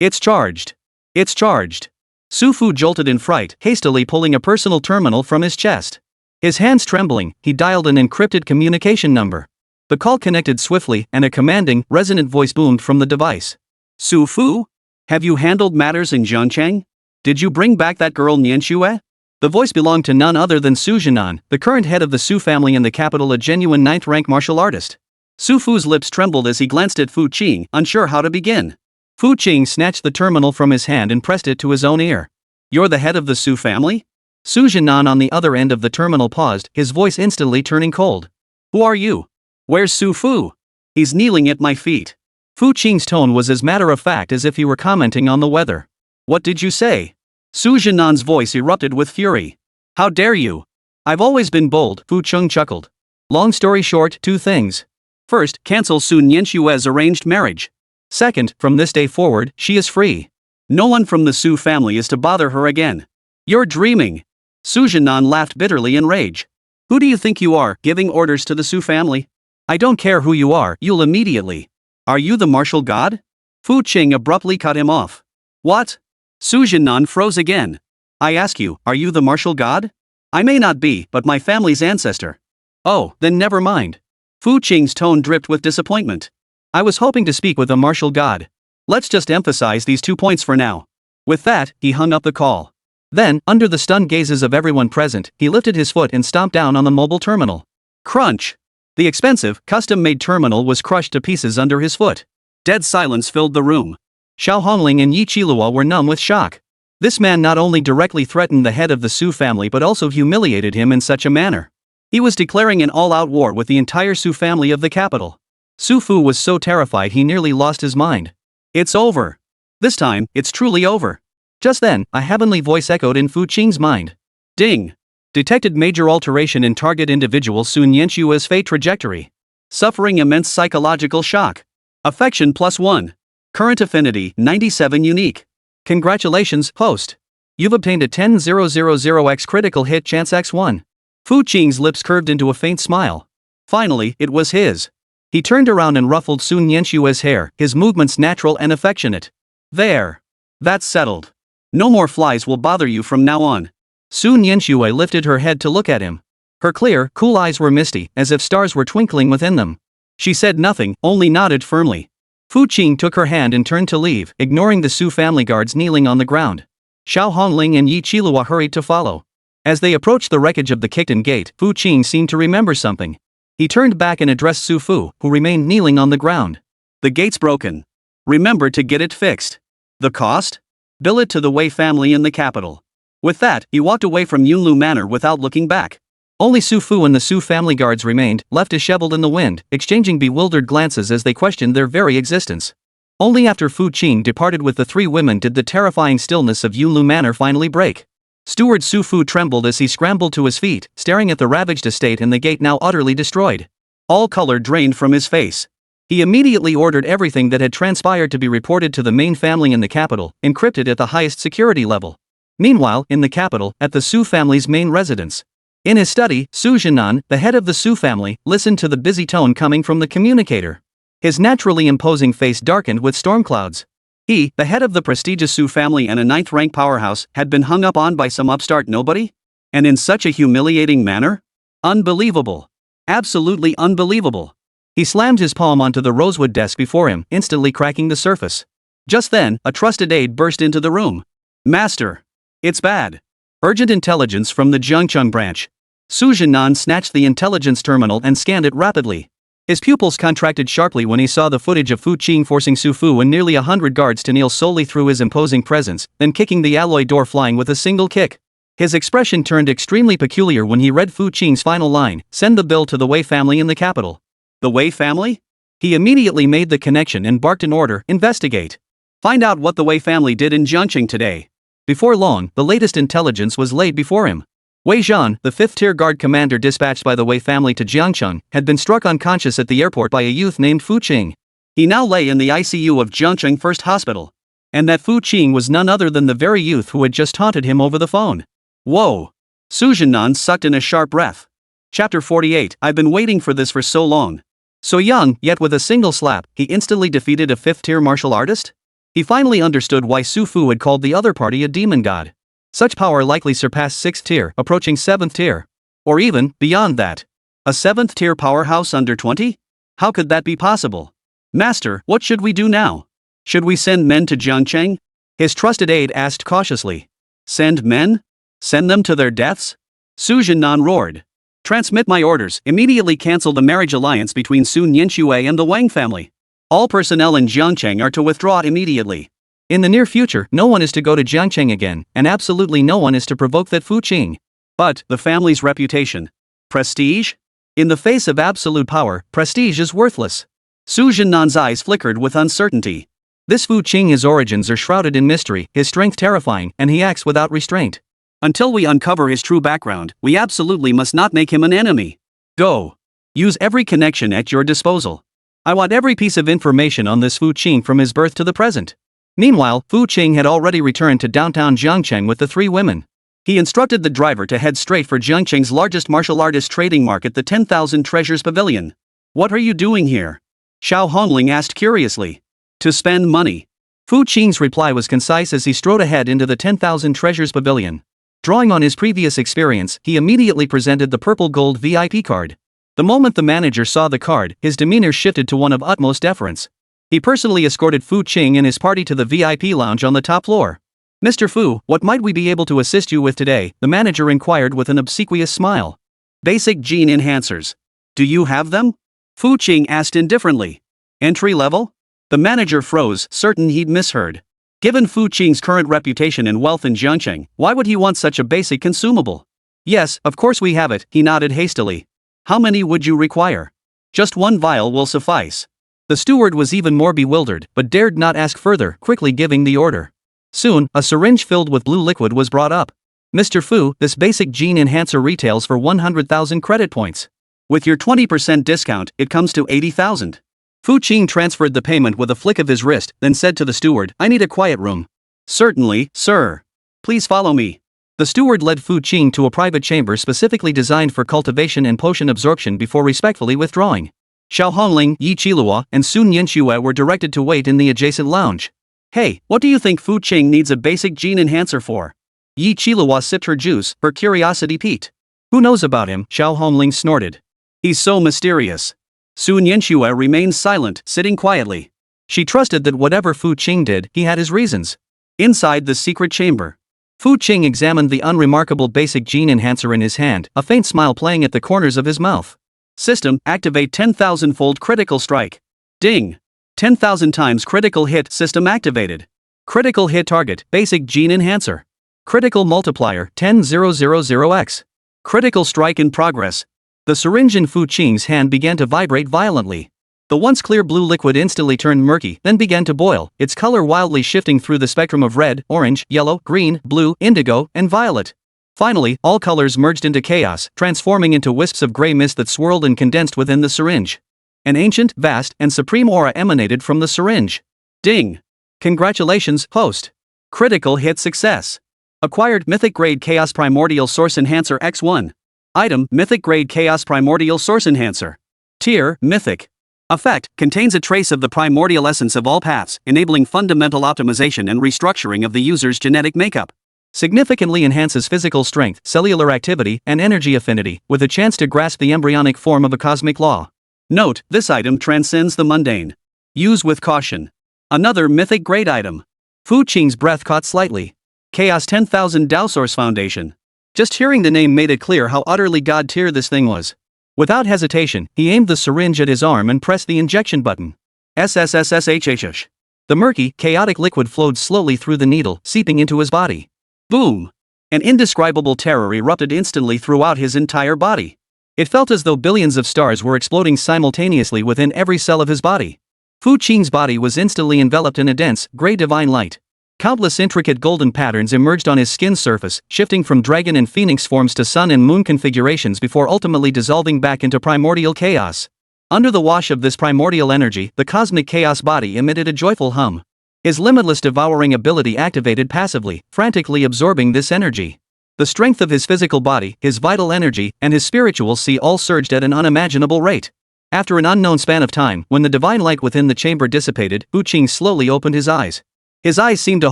It's charged. It's charged. Su Fu jolted in fright, hastily pulling a personal terminal from his chest. His hands trembling, he dialed an encrypted communication number. The call connected swiftly, and a commanding, resonant voice boomed from the device. Su Fu? Have you handled matters in Zhongcheng? Did you bring back that girl Nianxue? The voice belonged to none other than Su Jinan, the current head of the Su family in the capital, a genuine 9th-rank martial artist. Su Fu's lips trembled as he glanced at Fu Qing, unsure how to begin. Fu Qing snatched the terminal from his hand and pressed it to his own ear. You're the head of the Su family? Su Jinan on the other end of the terminal paused, his voice instantly turning cold. Who are you? Where's Su Fu? He's kneeling at my feet. Fu Qing's tone was as matter-of-fact as if he were commenting on the weather. What did you say? Su Jinan's voice erupted with fury. How dare you? I've always been bold, Fu Qing chuckled. Long story short, two things. First, cancel Su Nianshue's arranged marriage. Second, from this day forward, she is free. No one from the Su family is to bother her again. You're dreaming. Su Jinan laughed bitterly in rage. Who do you think you are, giving orders to the Su family? I don't care who you are, you'll immediately. Are you the martial god? Fu Qing abruptly cut him off. What? Su Jinan froze again. I ask you, are you the martial god? I may not be, but my family's ancestor. Oh, then never mind. Fu Qing's tone dripped with disappointment. I was hoping to speak with a martial god. Let's just emphasize these 2 points for now. With that, he hung up the call. Then, under the stunned gazes of everyone present, he lifted his foot and stomped down on the mobile terminal. Crunch! The expensive, custom-made terminal was crushed to pieces under his foot. Dead silence filled the room. Xiao Hongling and Yi Qilua were numb with shock. This man not only directly threatened the head of the Su family but also humiliated him in such a manner. He was declaring an all-out war with the entire Su family of the capital. Su Fu was so terrified he nearly lost his mind. It's over. This time, it's truly over. Just then, a heavenly voice echoed in Fu Qing's mind. Ding! Detected major alteration in target individual Su Nianshue's fate trajectory. Suffering immense psychological shock. Affection +1. Current affinity 97 unique. Congratulations, host. You've obtained a 10,000x critical hit chance x1. Fu Qing's lips curved into a faint smile. Finally, it was his. He turned around and ruffled Su Nianshue's hair, his movements natural and affectionate. There. That's settled. No more flies will bother you from now on. Su Nianshue lifted her head to look at him. Her clear, cool eyes were misty, as if stars were twinkling within them. She said nothing, only nodded firmly. Fu Qing took her hand and turned to leave, ignoring the Su family guards kneeling on the ground. Xiao Hongling and Yi Qilua hurried to follow. As they approached the wreckage of the Kickton Gate, Fu Qing seemed to remember something. He turned back and addressed Su Fu, who remained kneeling on the ground. The gate's broken. Remember to get it fixed. The cost? Bill it to the Wei family in the capital. With that, he walked away from Yunlu Manor without looking back. Only Su Fu and the Su family guards remained, left disheveled in the wind, exchanging bewildered glances as they questioned their very existence. Only after Fu Qing departed with the 3 women did the terrifying stillness of Yunlu Manor finally break. Steward Su Fu trembled as he scrambled to his feet, staring at the ravaged estate and the gate now utterly destroyed. All color drained from his face. He immediately ordered everything that had transpired to be reported to the main family in the capital, encrypted at the highest security level. Meanwhile, in the capital, at the Su family's main residence. In his study, Su Jinan, the head of the Su family, listened to the busy tone coming from the communicator. His naturally imposing face darkened with storm clouds. He, the head of the prestigious Su family and a 9th-rank powerhouse, had been hung up on by some upstart nobody? And in such a humiliating manner? Unbelievable. Absolutely unbelievable. He slammed his palm onto the rosewood desk before him, instantly cracking the surface. Just then, a trusted aide burst into the room. Master. It's bad. Urgent intelligence from the Jiangcheng branch. Su Jinan snatched the intelligence terminal and scanned it rapidly. His pupils contracted sharply when he saw the footage of Fu Qing forcing Su Fu and nearly 100 guards to kneel solely through his imposing presence, then kicking the alloy door flying with a single kick. His expression turned extremely peculiar when he read Fu Qing's final line, send the bill to the Wei family in the capital. The Wei family? He immediately made the connection and barked an order, investigate. Find out what the Wei family did in Jiangcheng today. Before long, the latest intelligence was laid before him. Wei Zhan, the 5th-tier guard commander dispatched by the Wei family to Jiangcheng, had been struck unconscious at the airport by a youth named Fu Qing. He now lay in the ICU of Jiangcheng First Hospital. And that Fu Qing was none other than the very youth who had just taunted him over the phone. Whoa! Su Jinan sucked in a sharp breath. Chapter 48. I've been waiting for this for so long. So young, yet with a single slap, he instantly defeated a 5th-tier martial artist? He finally understood why Su Fu had called the other party a demon god. Such power likely surpassed 6th tier, approaching 7th tier. Or even, beyond that. A 7th tier powerhouse under 20? How could that be possible? Master, what should we do now? Should we send men to Jiangcheng? His trusted aide asked cautiously. Send men? Send them to their deaths? Su Jinan roared. Transmit my orders, immediately cancel the marriage alliance between Su Nianshue and the Wang family. All personnel in Jiangcheng are to withdraw immediately. In the near future, no one is to go to Jiangcheng again, and absolutely no one is to provoke that Fu Qing. But, the family's reputation. Prestige? In the face of absolute power, prestige is worthless. Su Jinnan's eyes flickered with uncertainty. This Fu Qing, his origins are shrouded in mystery, his strength terrifying, and he acts without restraint. Until we uncover his true background, we absolutely must not make him an enemy. Go. Use every connection at your disposal. I want every piece of information on this Fu Qing from his birth to the present. Meanwhile, Fu Qing had already returned to downtown Jiangcheng with the three women. He instructed the driver to head straight for Jiangcheng's largest martial artist trading market, the 10,000 Treasures Pavilion. What are you doing here? Xiao Hongling asked curiously. To spend money. Fu Qing's reply was concise as he strode ahead into the 10,000 Treasures Pavilion. Drawing on his previous experience, he immediately presented the purple gold VIP card. The moment the manager saw the card, his demeanor shifted to one of utmost deference. He personally escorted Fu Qing and his party to the VIP lounge on the top floor. Mr. Fu, what might we be able to assist you with today? The manager inquired with an obsequious smile. Basic gene enhancers. Do you have them? Fu Qing asked indifferently. Entry level? The manager froze, certain he'd misheard. Given Fu Qing's current reputation and wealth in Jiangcheng, why would he want such a basic consumable? Yes, of course we have it, he nodded hastily. How many would you require? Just one vial will suffice. The steward was even more bewildered, but dared not ask further, quickly giving the order. Soon, a syringe filled with blue liquid was brought up. Mr. Fu, this basic gene enhancer retails for 100,000 credit points. With your 20% discount, it comes to 80,000. Fu Qing transferred the payment with a flick of his wrist, then said to the steward, I need a quiet room. Certainly, sir. Please follow me. The steward led Fu Qing to a private chamber specifically designed for cultivation and potion absorption before respectfully withdrawing. Xiao Hongling, Yi Qilua, and Sun Yanxue were directed to wait in the adjacent lounge. Hey, what do you think Fu Qing needs a basic gene enhancer for? Yi Qilua sipped her juice, her curiosity piqued. Who knows about him? Xiao Hongling snorted. He's so mysterious. Sun Yanxue remained silent, sitting quietly. She trusted that whatever Fu Qing did, he had his reasons. Inside the secret chamber, Fu Qing examined the unremarkable basic gene enhancer in his hand, a faint smile playing at the corners of his mouth. System, activate 10,000-fold critical strike. Ding. 10,000 times critical hit. System activated. Critical hit target, basic gene enhancer. Critical multiplier, 10,000x. Critical strike in progress. The syringe in Fu Qing's hand began to vibrate violently. The once clear blue liquid instantly turned murky, then began to boil, its color wildly shifting through the spectrum of red, orange, yellow, green, blue, indigo, and violet. Finally, all colors merged into chaos, transforming into wisps of gray mist that swirled and condensed within the syringe. An ancient, vast, and supreme aura emanated from the syringe. Ding! Congratulations, host. Critical hit success. Acquired Mythic Grade Chaos Primordial Source Enhancer X1. Item, Mythic Grade Chaos Primordial Source Enhancer. Tier, Mythic. Effect, contains a trace of the primordial essence of all paths, enabling fundamental optimization and restructuring of the user's genetic makeup. Significantly enhances physical strength, cellular activity, and energy affinity, with a chance to grasp the embryonic form of a cosmic law. Note, this item transcends the mundane. Use with caution. Another Mythic Grade item. Fu Qing's breath caught slightly. Chaos 10,000 Dao Source Foundation. Just hearing the name made it clear how utterly god tier this thing was. Without hesitation, he aimed the syringe at his arm and pressed the injection button. SSSSHHH. The murky, chaotic liquid flowed slowly through the needle, seeping into his body. Boom! An indescribable terror erupted instantly throughout his entire body. It felt as though billions of stars were exploding simultaneously within every cell of his body. Fu Qing's body was instantly enveloped in a dense, gray divine light. Countless intricate golden patterns emerged on his skin's surface, shifting from dragon and phoenix forms to sun and moon configurations before ultimately dissolving back into primordial chaos. Under the wash of this primordial energy, the cosmic chaos body emitted a joyful hum. His limitless devouring ability activated passively, frantically absorbing this energy. The strength of his physical body, his vital energy, and his spiritual sea all surged at an unimaginable rate. After an unknown span of time, when the divine light within the chamber dissipated, Fu Qing slowly opened his eyes. His eyes seemed to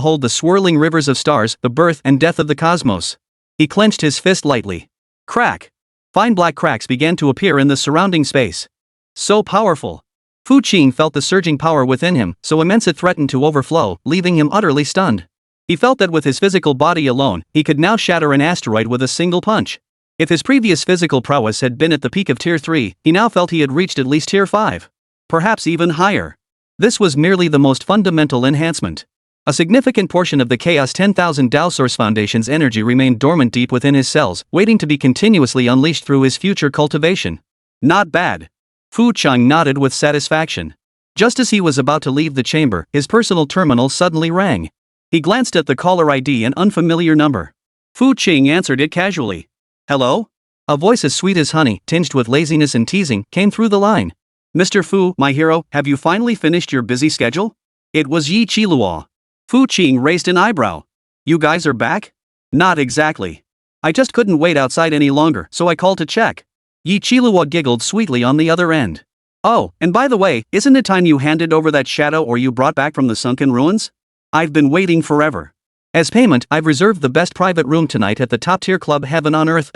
hold the swirling rivers of stars, the birth and death of the cosmos. He clenched his fist lightly. Crack! Fine black cracks began to appear in the surrounding space. So powerful! Fu Qing felt the surging power within him, so immense it threatened to overflow, leaving him utterly stunned. He felt that with his physical body alone, he could now shatter an asteroid with a single punch. If his previous physical prowess had been at the peak of Tier 3, he now felt he had reached at least Tier 5. Perhaps even higher. This was merely the most fundamental enhancement. A significant portion of the Chaos 10,000 Tao Source Foundation's energy remained dormant deep within his cells, waiting to be continuously unleashed through his future cultivation. Not bad. Fu Cheng nodded with satisfaction. Just as he was about to leave the chamber, his personal terminal suddenly rang. He glanced at the caller ID, an unfamiliar number. Fu Qing answered it casually. Hello? A voice as sweet as honey, tinged with laziness and teasing, came through the line. Mr. Fu, my hero, have you finally finished your busy schedule? It was Yi Qiluo. Fu Qing raised an eyebrow. You guys are back? Not exactly. I just couldn't wait outside any longer, so I called to check. Yi Qiluo giggled sweetly on the other end. Oh, and by the way, isn't it time you handed over that shadow or you brought back from the sunken ruins? I've been waiting forever. As payment, I've reserved the best private room tonight at the top-tier club Heaven on Earth.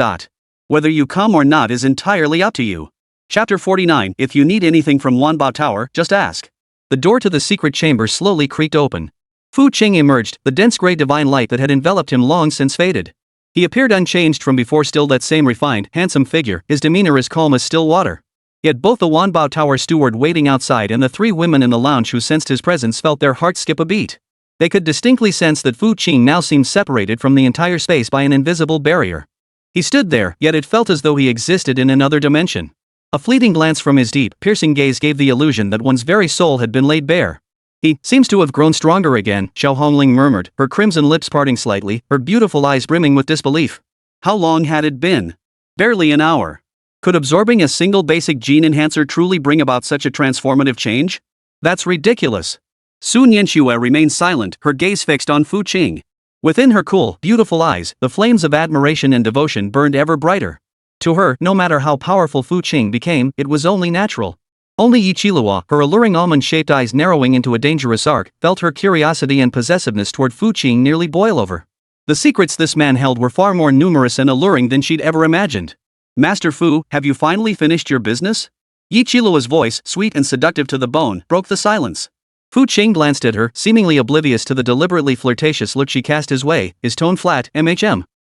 Whether you come or not is entirely up to you. Chapter 49. If you need anything from Wanbao Tower, just ask. The door to the secret chamber slowly creaked open. Fu Qing emerged, the dense gray divine light that had enveloped him long since faded. He appeared unchanged from before, still that same refined, handsome figure, his demeanor as calm as still water. Yet both the Wanbao Tower steward waiting outside and the three women in the lounge who sensed his presence felt their hearts skip a beat. They could distinctly sense that Fu Qing now seemed separated from the entire space by an invisible barrier. He stood there, yet it felt as though he existed in another dimension. A fleeting glance from his deep, piercing gaze gave the illusion that one's very soul had been laid bare. He seems to have grown stronger again, Xiao Hongling murmured, her crimson lips parting slightly, her beautiful eyes brimming with disbelief. How long had it been? Barely an hour. Could absorbing a single basic gene enhancer truly bring about such a transformative change? That's ridiculous. Sun Yanxue remained silent, her gaze fixed on Fu Qing. Within her cool, beautiful eyes, the flames of admiration and devotion burned ever brighter. To her, no matter how powerful Fu Qing became, it was only natural. Only Yi Qiluo, her alluring almond-shaped eyes narrowing into a dangerous arc, felt her curiosity and possessiveness toward Fu Qing nearly boil over. The secrets this man held were far more numerous and alluring than she'd ever imagined. Master Fu, have you finally finished your business? Yi Qiluo's voice, sweet and seductive to the bone, broke the silence. Fu Qing glanced at her, seemingly oblivious to the deliberately flirtatious look she cast his way, his tone flat,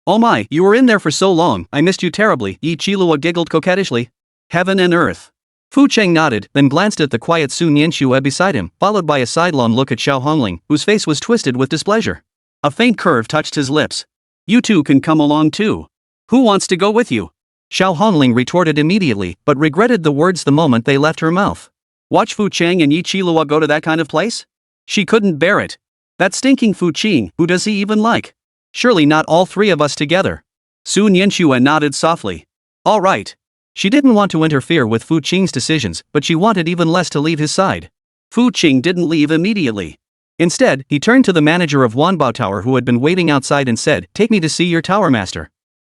Oh my, you were in there for so long, I missed you terribly, Yi Qiluo giggled coquettishly. Heaven and earth. Fu Qing nodded, then glanced at the quiet Sun Yanxue beside him, followed by a sidelong look at Xiao Hongling, whose face was twisted with displeasure. A faint curve touched his lips. You two can come along too. Who wants to go with you? Xiao Hongling retorted immediately, but regretted the words the moment they left her mouth. Watch Fu Qing and Yi Qiluo go to that kind of place? She couldn't bear it. That stinking Fu Qing, who does he even like? Surely not all three of us together. Sun Yanxue nodded softly. All right. She didn't want to interfere with Fu Qing's decisions, but she wanted even less to leave his side. Fu Qing didn't leave immediately. Instead, he turned to the manager of Wanbao Tower who had been waiting outside and said, Take me to see your tower master.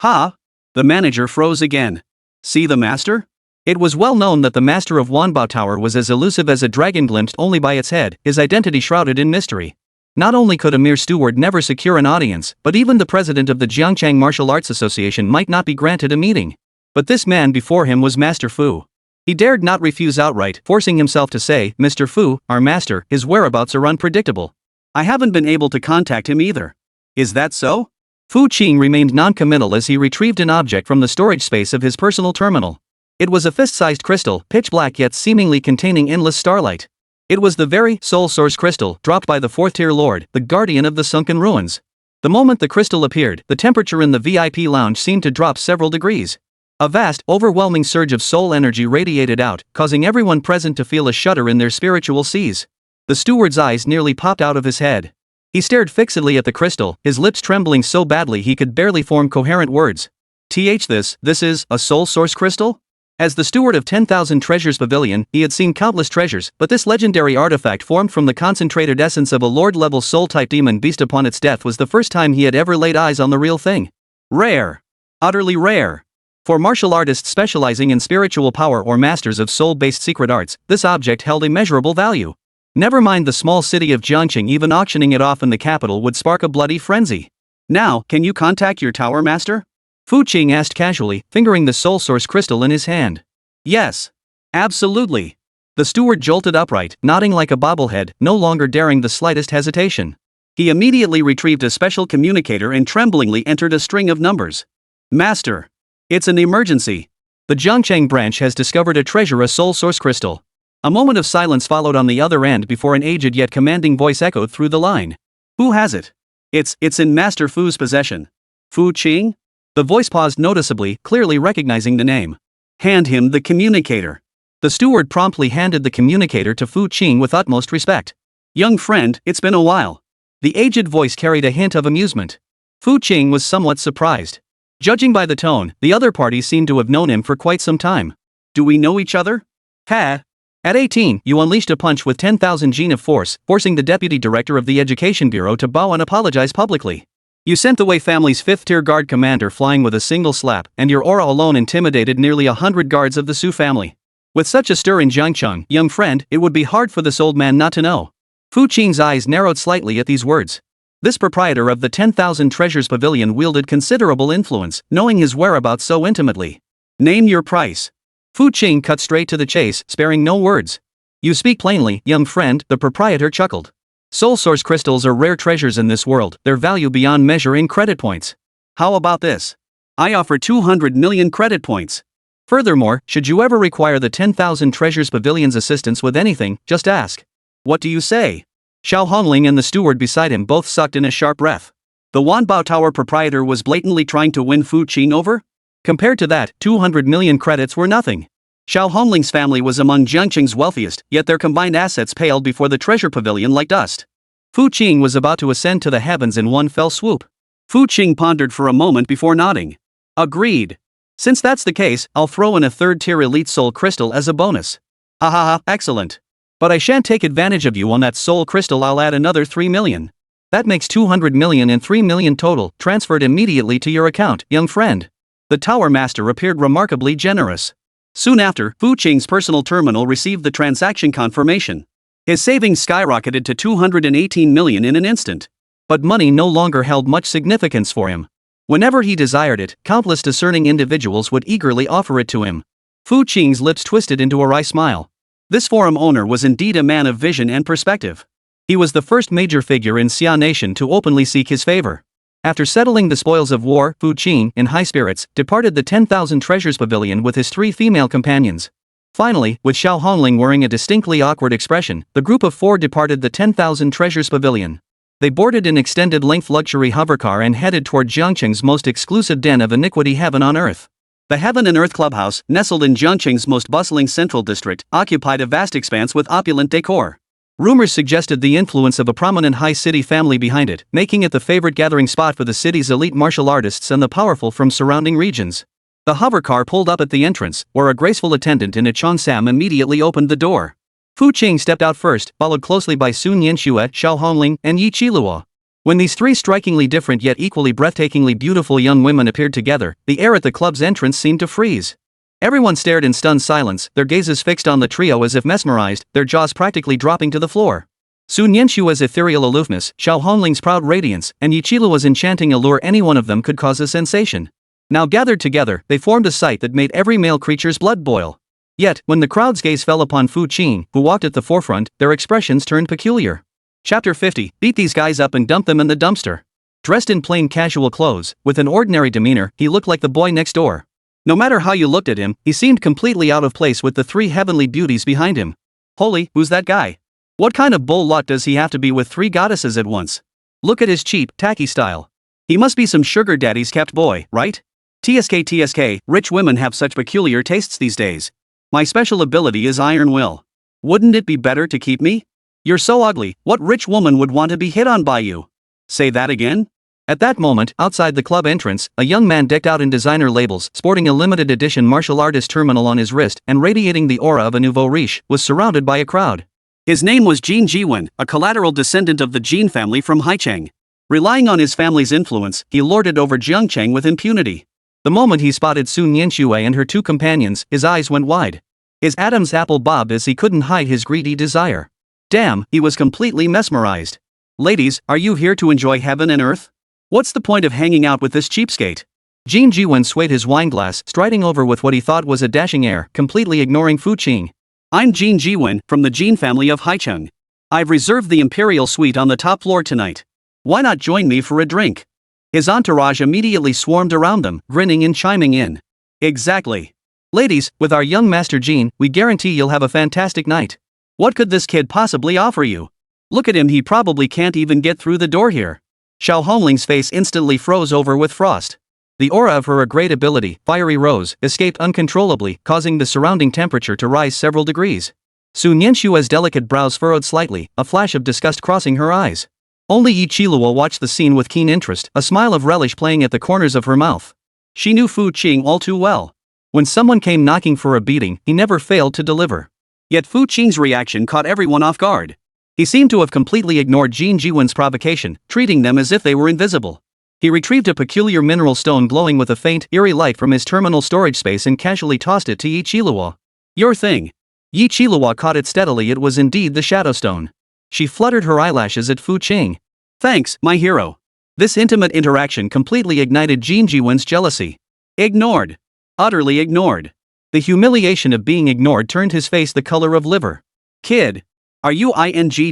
Ha! The manager froze again. See the master? It was well known that the master of Wanbao Tower was as elusive as a dragon glimpsed only by its head, his identity shrouded in mystery. Not only could a mere steward never secure an audience, but even the president of the Jiangchang Martial Arts Association might not be granted a meeting. But this man before him was Master Fu. He dared not refuse outright, forcing himself to say, Mr. Fu, our master, his whereabouts are unpredictable. I haven't been able to contact him either. Is that so? Fu Qing remained non-committal as he retrieved an object from the storage space of his personal terminal. It was a fist-sized crystal, pitch black yet seemingly containing endless starlight. It was the very soul source crystal dropped by the fourth-tier lord, the guardian of the sunken ruins. The moment the crystal appeared, the temperature in the VIP lounge seemed to drop several degrees. A vast, overwhelming surge of soul energy radiated out, causing everyone present to feel a shudder in their spiritual seas. The steward's eyes nearly popped out of his head. He stared fixedly at the crystal, his lips trembling so badly he could barely form coherent words. This is a soul source crystal? As the steward of 10,000 Treasures Pavilion, he had seen countless treasures, but this legendary artifact formed from the concentrated essence of a lord-level soul-type demon beast upon its death was the first time he had ever laid eyes on the real thing. Rare. Utterly rare. For martial artists specializing in spiritual power or masters of soul-based secret arts, this object held immeasurable value. Never mind the small city of Jiangcheng, even auctioning it off in the capital would spark a bloody frenzy. Now, can you contact your tower master? Fu Qing asked casually, fingering the soul source crystal in his hand. Yes. Absolutely. The steward jolted upright, nodding like a bobblehead, no longer daring the slightest hesitation. He immediately retrieved a special communicator and tremblingly entered a string of numbers. Master. It's an emergency. The Jiangcheng branch has discovered a treasure, a soul source crystal. A moment of silence followed on the other end before an aged yet commanding voice echoed through the line. Who has it? It's in Master Fu's possession. Fu Qing? The voice paused noticeably, clearly recognizing the name. Hand him the communicator. The steward promptly handed the communicator to Fu Qing with utmost respect. Young friend, it's been a while. The aged voice carried a hint of amusement. Fu Qing was somewhat surprised. Judging by the tone, the other party seemed to have known him for quite some time. Do we know each other? Ha! At 18, you unleashed a punch with 10,000 gene of force, forcing the deputy director of the Education Bureau to bow and apologize publicly. You sent the Wei family's 5th-tier guard commander flying with a single slap, and your aura alone intimidated nearly 100 guards of the Su family. With such a stir in Jiangcheng, young friend, it would be hard for this old man not to know. Fu Qing's eyes narrowed slightly at these words. This proprietor of the 10,000 Treasures Pavilion wielded considerable influence, knowing his whereabouts so intimately. Name your price. Fu Qing cut straight to the chase, sparing no words. You speak plainly, young friend, the proprietor chuckled. Soul Source crystals are rare treasures in this world, their value beyond measure in credit points. How about this? I offer 200 million credit points. Furthermore, should you ever require the 10,000 Treasures Pavilion's assistance with anything, just ask. What do you say? Xiao Hongling and the steward beside him both sucked in a sharp breath. The Wanbao Tower proprietor was blatantly trying to win Fu Qing over? Compared to that, 200 million credits were nothing. Xiao Hongling's family was among Jiangcheng's wealthiest, yet their combined assets paled before the treasure pavilion like dust. Fu Qing was about to ascend to the heavens in one fell swoop. Fu Qing pondered for a moment before nodding. Agreed. Since that's the case, I'll throw in a 3rd-tier elite soul crystal as a bonus. Ha ha ha, excellent. But I shan't take advantage of you on that soul crystal. I'll add another 3 million. That makes 200 million and 3 million total, transferred immediately to your account, young friend. The tower master appeared remarkably generous. Soon after, Fu Qing's personal terminal received the transaction confirmation. His savings skyrocketed to 218 million in an instant. But money no longer held much significance for him. Whenever he desired it, countless discerning individuals would eagerly offer it to him. Fu Qing's lips twisted into a wry smile. This forum owner was indeed a man of vision and perspective. He was the first major figure in Xia Nation to openly seek his favor. After settling the spoils of war, Fu Qing, in high spirits, departed the 10,000 Treasures Pavilion with his 3 female companions. Finally, with Xiao Hongling wearing a distinctly awkward expression, the group of 4 departed the 10,000 Treasures Pavilion. They boarded an extended-length luxury hovercar and headed toward Jiangcheng's most exclusive den of iniquity, heaven on earth. The Heaven and Earth Clubhouse, nestled in Jiangcheng's most bustling central district, occupied a vast expanse with opulent decor. Rumors suggested the influence of a prominent high-city family behind it, making it the favorite gathering spot for the city's elite martial artists and the powerful from surrounding regions. The hovercar pulled up at the entrance, where a graceful attendant in a cheongsam immediately opened the door. Fu Qing stepped out first, followed closely by Sun Yanxue, Xiao Hongling, and Yi Qiluo. When these 3 strikingly different yet equally breathtakingly beautiful young women appeared together, the air at the club's entrance seemed to freeze. Everyone stared in stunned silence, their gazes fixed on the trio as if mesmerized, their jaws practically dropping to the floor. Sun Yanxue's ethereal aloofness, Xiao Hongling's proud radiance, and Yi Qiluo's enchanting allure, any one of them could cause a sensation. Now gathered together, they formed a sight that made every male creature's blood boil. Yet, when the crowd's gaze fell upon Fu Qing, who walked at the forefront, their expressions turned peculiar. Chapter 50, beat these guys up and dump them in the dumpster. Dressed in plain casual clothes, with an ordinary demeanor, he looked like the boy next door. No matter how you looked at him, he seemed completely out of place with the 3 heavenly beauties behind him. Holy, who's that guy? What kind of bull lot does he have to be with 3 goddesses at once? Look at his cheap, tacky style. He must be some sugar daddy's kept boy, right? TSK, rich women have such peculiar tastes these days. My special ability is iron will. Wouldn't it be better to keep me? You're so ugly, what rich woman would want to be hit on by you? Say that again? At that moment, outside the club entrance, a young man decked out in designer labels, sporting a limited edition martial artist terminal on his wrist and radiating the aura of a nouveau riche, was surrounded by a crowd. His name was Jin Jiwen, a collateral descendant of the Jin family from Haicheng. Relying on his family's influence, he lorded over Jiangcheng with impunity. The moment he spotted Sun Yanxue and her 2 companions, his eyes went wide. His Adam's apple bobbed as he couldn't hide his greedy desire. Damn, he was completely mesmerized. Ladies, are you here to enjoy heaven and earth? What's the point of hanging out with this cheapskate? Jin Jiwen swayed his wineglass, striding over with what he thought was a dashing air, completely ignoring Fu Qing. I'm Jin Jiwen, from the Jin family of Haicheng. I've reserved the imperial suite on the top floor tonight. Why not join me for a drink? His entourage immediately swarmed around them, grinning and chiming in. Exactly. Ladies, with our young Master Jean, we guarantee you'll have a fantastic night. What could this kid possibly offer you? Look at him, he probably can't even get through the door here. Xiao Hongling's face instantly froze over with frost. The aura of her great ability, Fiery Rose, escaped uncontrollably, causing the surrounding temperature to rise several degrees. Su Nianshua's delicate brows furrowed slightly, a flash of disgust crossing her eyes. Only Yi Qilua watched the scene with keen interest, a smile of relish playing at the corners of her mouth. She knew Fu Qing all too well. When someone came knocking for a beating, he never failed to deliver. Yet Fu Qing's reaction caught everyone off guard. He seemed to have completely ignored Jin Jiwen's provocation, treating them as if they were invisible. He retrieved a peculiar mineral stone glowing with a faint, eerie light from his terminal storage space and casually tossed it to Yi Qilua. Your thing. Yi Qilua caught it steadily. It was indeed the Shadow Stone. She fluttered her eyelashes at Fu Qing. Thanks, my hero. This intimate interaction completely ignited Jin Jiwen's jealousy. Ignored. Utterly ignored. The humiliation of being ignored turned his face the color of liver. Kid. Are you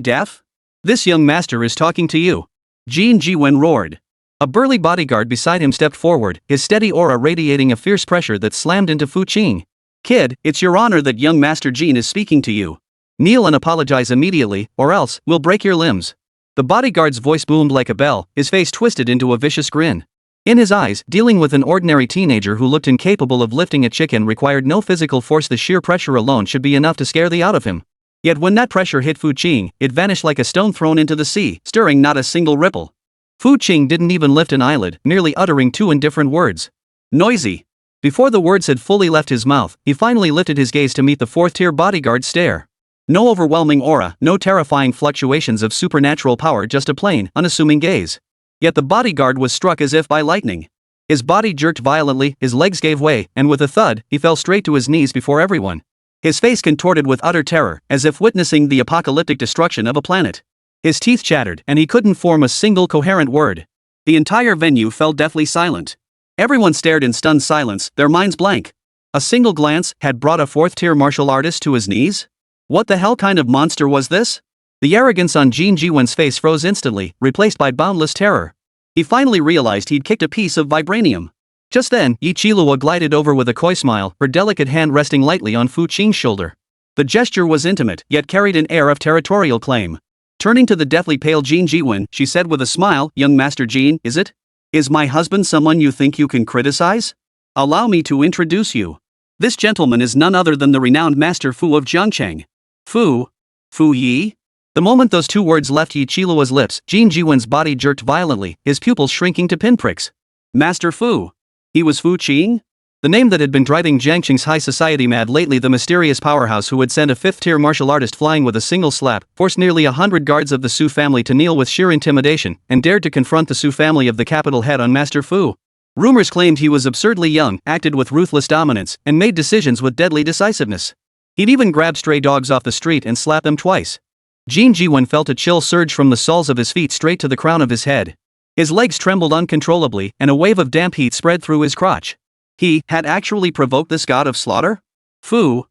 deaf? This young master is talking to you. Jin Jiwen roared. A burly bodyguard beside him stepped forward, his steady aura radiating a fierce pressure that slammed into Fu Qing. Kid, it's your honor that young Master Jin is speaking to you. Kneel and apologize immediately, or else, we'll break your limbs. The bodyguard's voice boomed like a bell, his face twisted into a vicious grin. In his eyes, dealing with an ordinary teenager who looked incapable of lifting a chicken required no physical force. The sheer pressure alone should be enough to scare the out of him. Yet when that pressure hit Fu Qing, it vanished like a stone thrown into the sea, stirring not a single ripple. Fu Qing didn't even lift an eyelid, merely uttering two indifferent words. Noisy. Before the words had fully left his mouth, he finally lifted his gaze to meet the fourth-tier bodyguard's stare. No overwhelming aura, no terrifying fluctuations of supernatural power, just a plain, unassuming gaze. Yet the bodyguard was struck as if by lightning. His body jerked violently, his legs gave way, and with a thud, he fell straight to his knees before everyone. His face contorted with utter terror, as if witnessing the apocalyptic destruction of a planet. His teeth chattered, and he couldn't form a single coherent word. The entire venue fell deathly silent. Everyone stared in stunned silence, their minds blank. A single glance had brought a fourth-tier martial artist to his knees? What the hell kind of monster was this? The arrogance on Jin Jiwen's face froze instantly, replaced by boundless terror. He finally realized he'd kicked a piece of vibranium. Just then, Yi Qilua glided over with a coy smile, her delicate hand resting lightly on Fu Qing's shoulder. The gesture was intimate, yet carried an air of territorial claim. Turning to the deathly pale Jin Jiwen, she said with a smile, "Young Master Jin, is it? Is my husband someone you think you can criticize? Allow me to introduce you. This gentleman is none other than the renowned Master Fu of Jiangcheng. Fu? Fu Yi?" The moment those two words left Yi Qilua's lips, Jin Jiwen's body jerked violently, his pupils shrinking to pinpricks. Master Fu? He was Fu Qing? The name that had been driving Jiangcheng's high society mad lately, the mysterious powerhouse who had sent a fifth-tier martial artist flying with a single slap, forced nearly 100 guards of the Su family to kneel with sheer intimidation, and dared to confront the Su family of the capital head-on. Master Fu. Rumors claimed he was absurdly young, acted with ruthless dominance, and made decisions with deadly decisiveness. He'd even grabbed stray dogs off the street and slapped them twice. Jin Jiwen felt a chill surge from the soles of his feet straight to the crown of his head. His legs trembled uncontrollably, and a wave of damp heat spread through his crotch. He had actually provoked this god of slaughter? Fu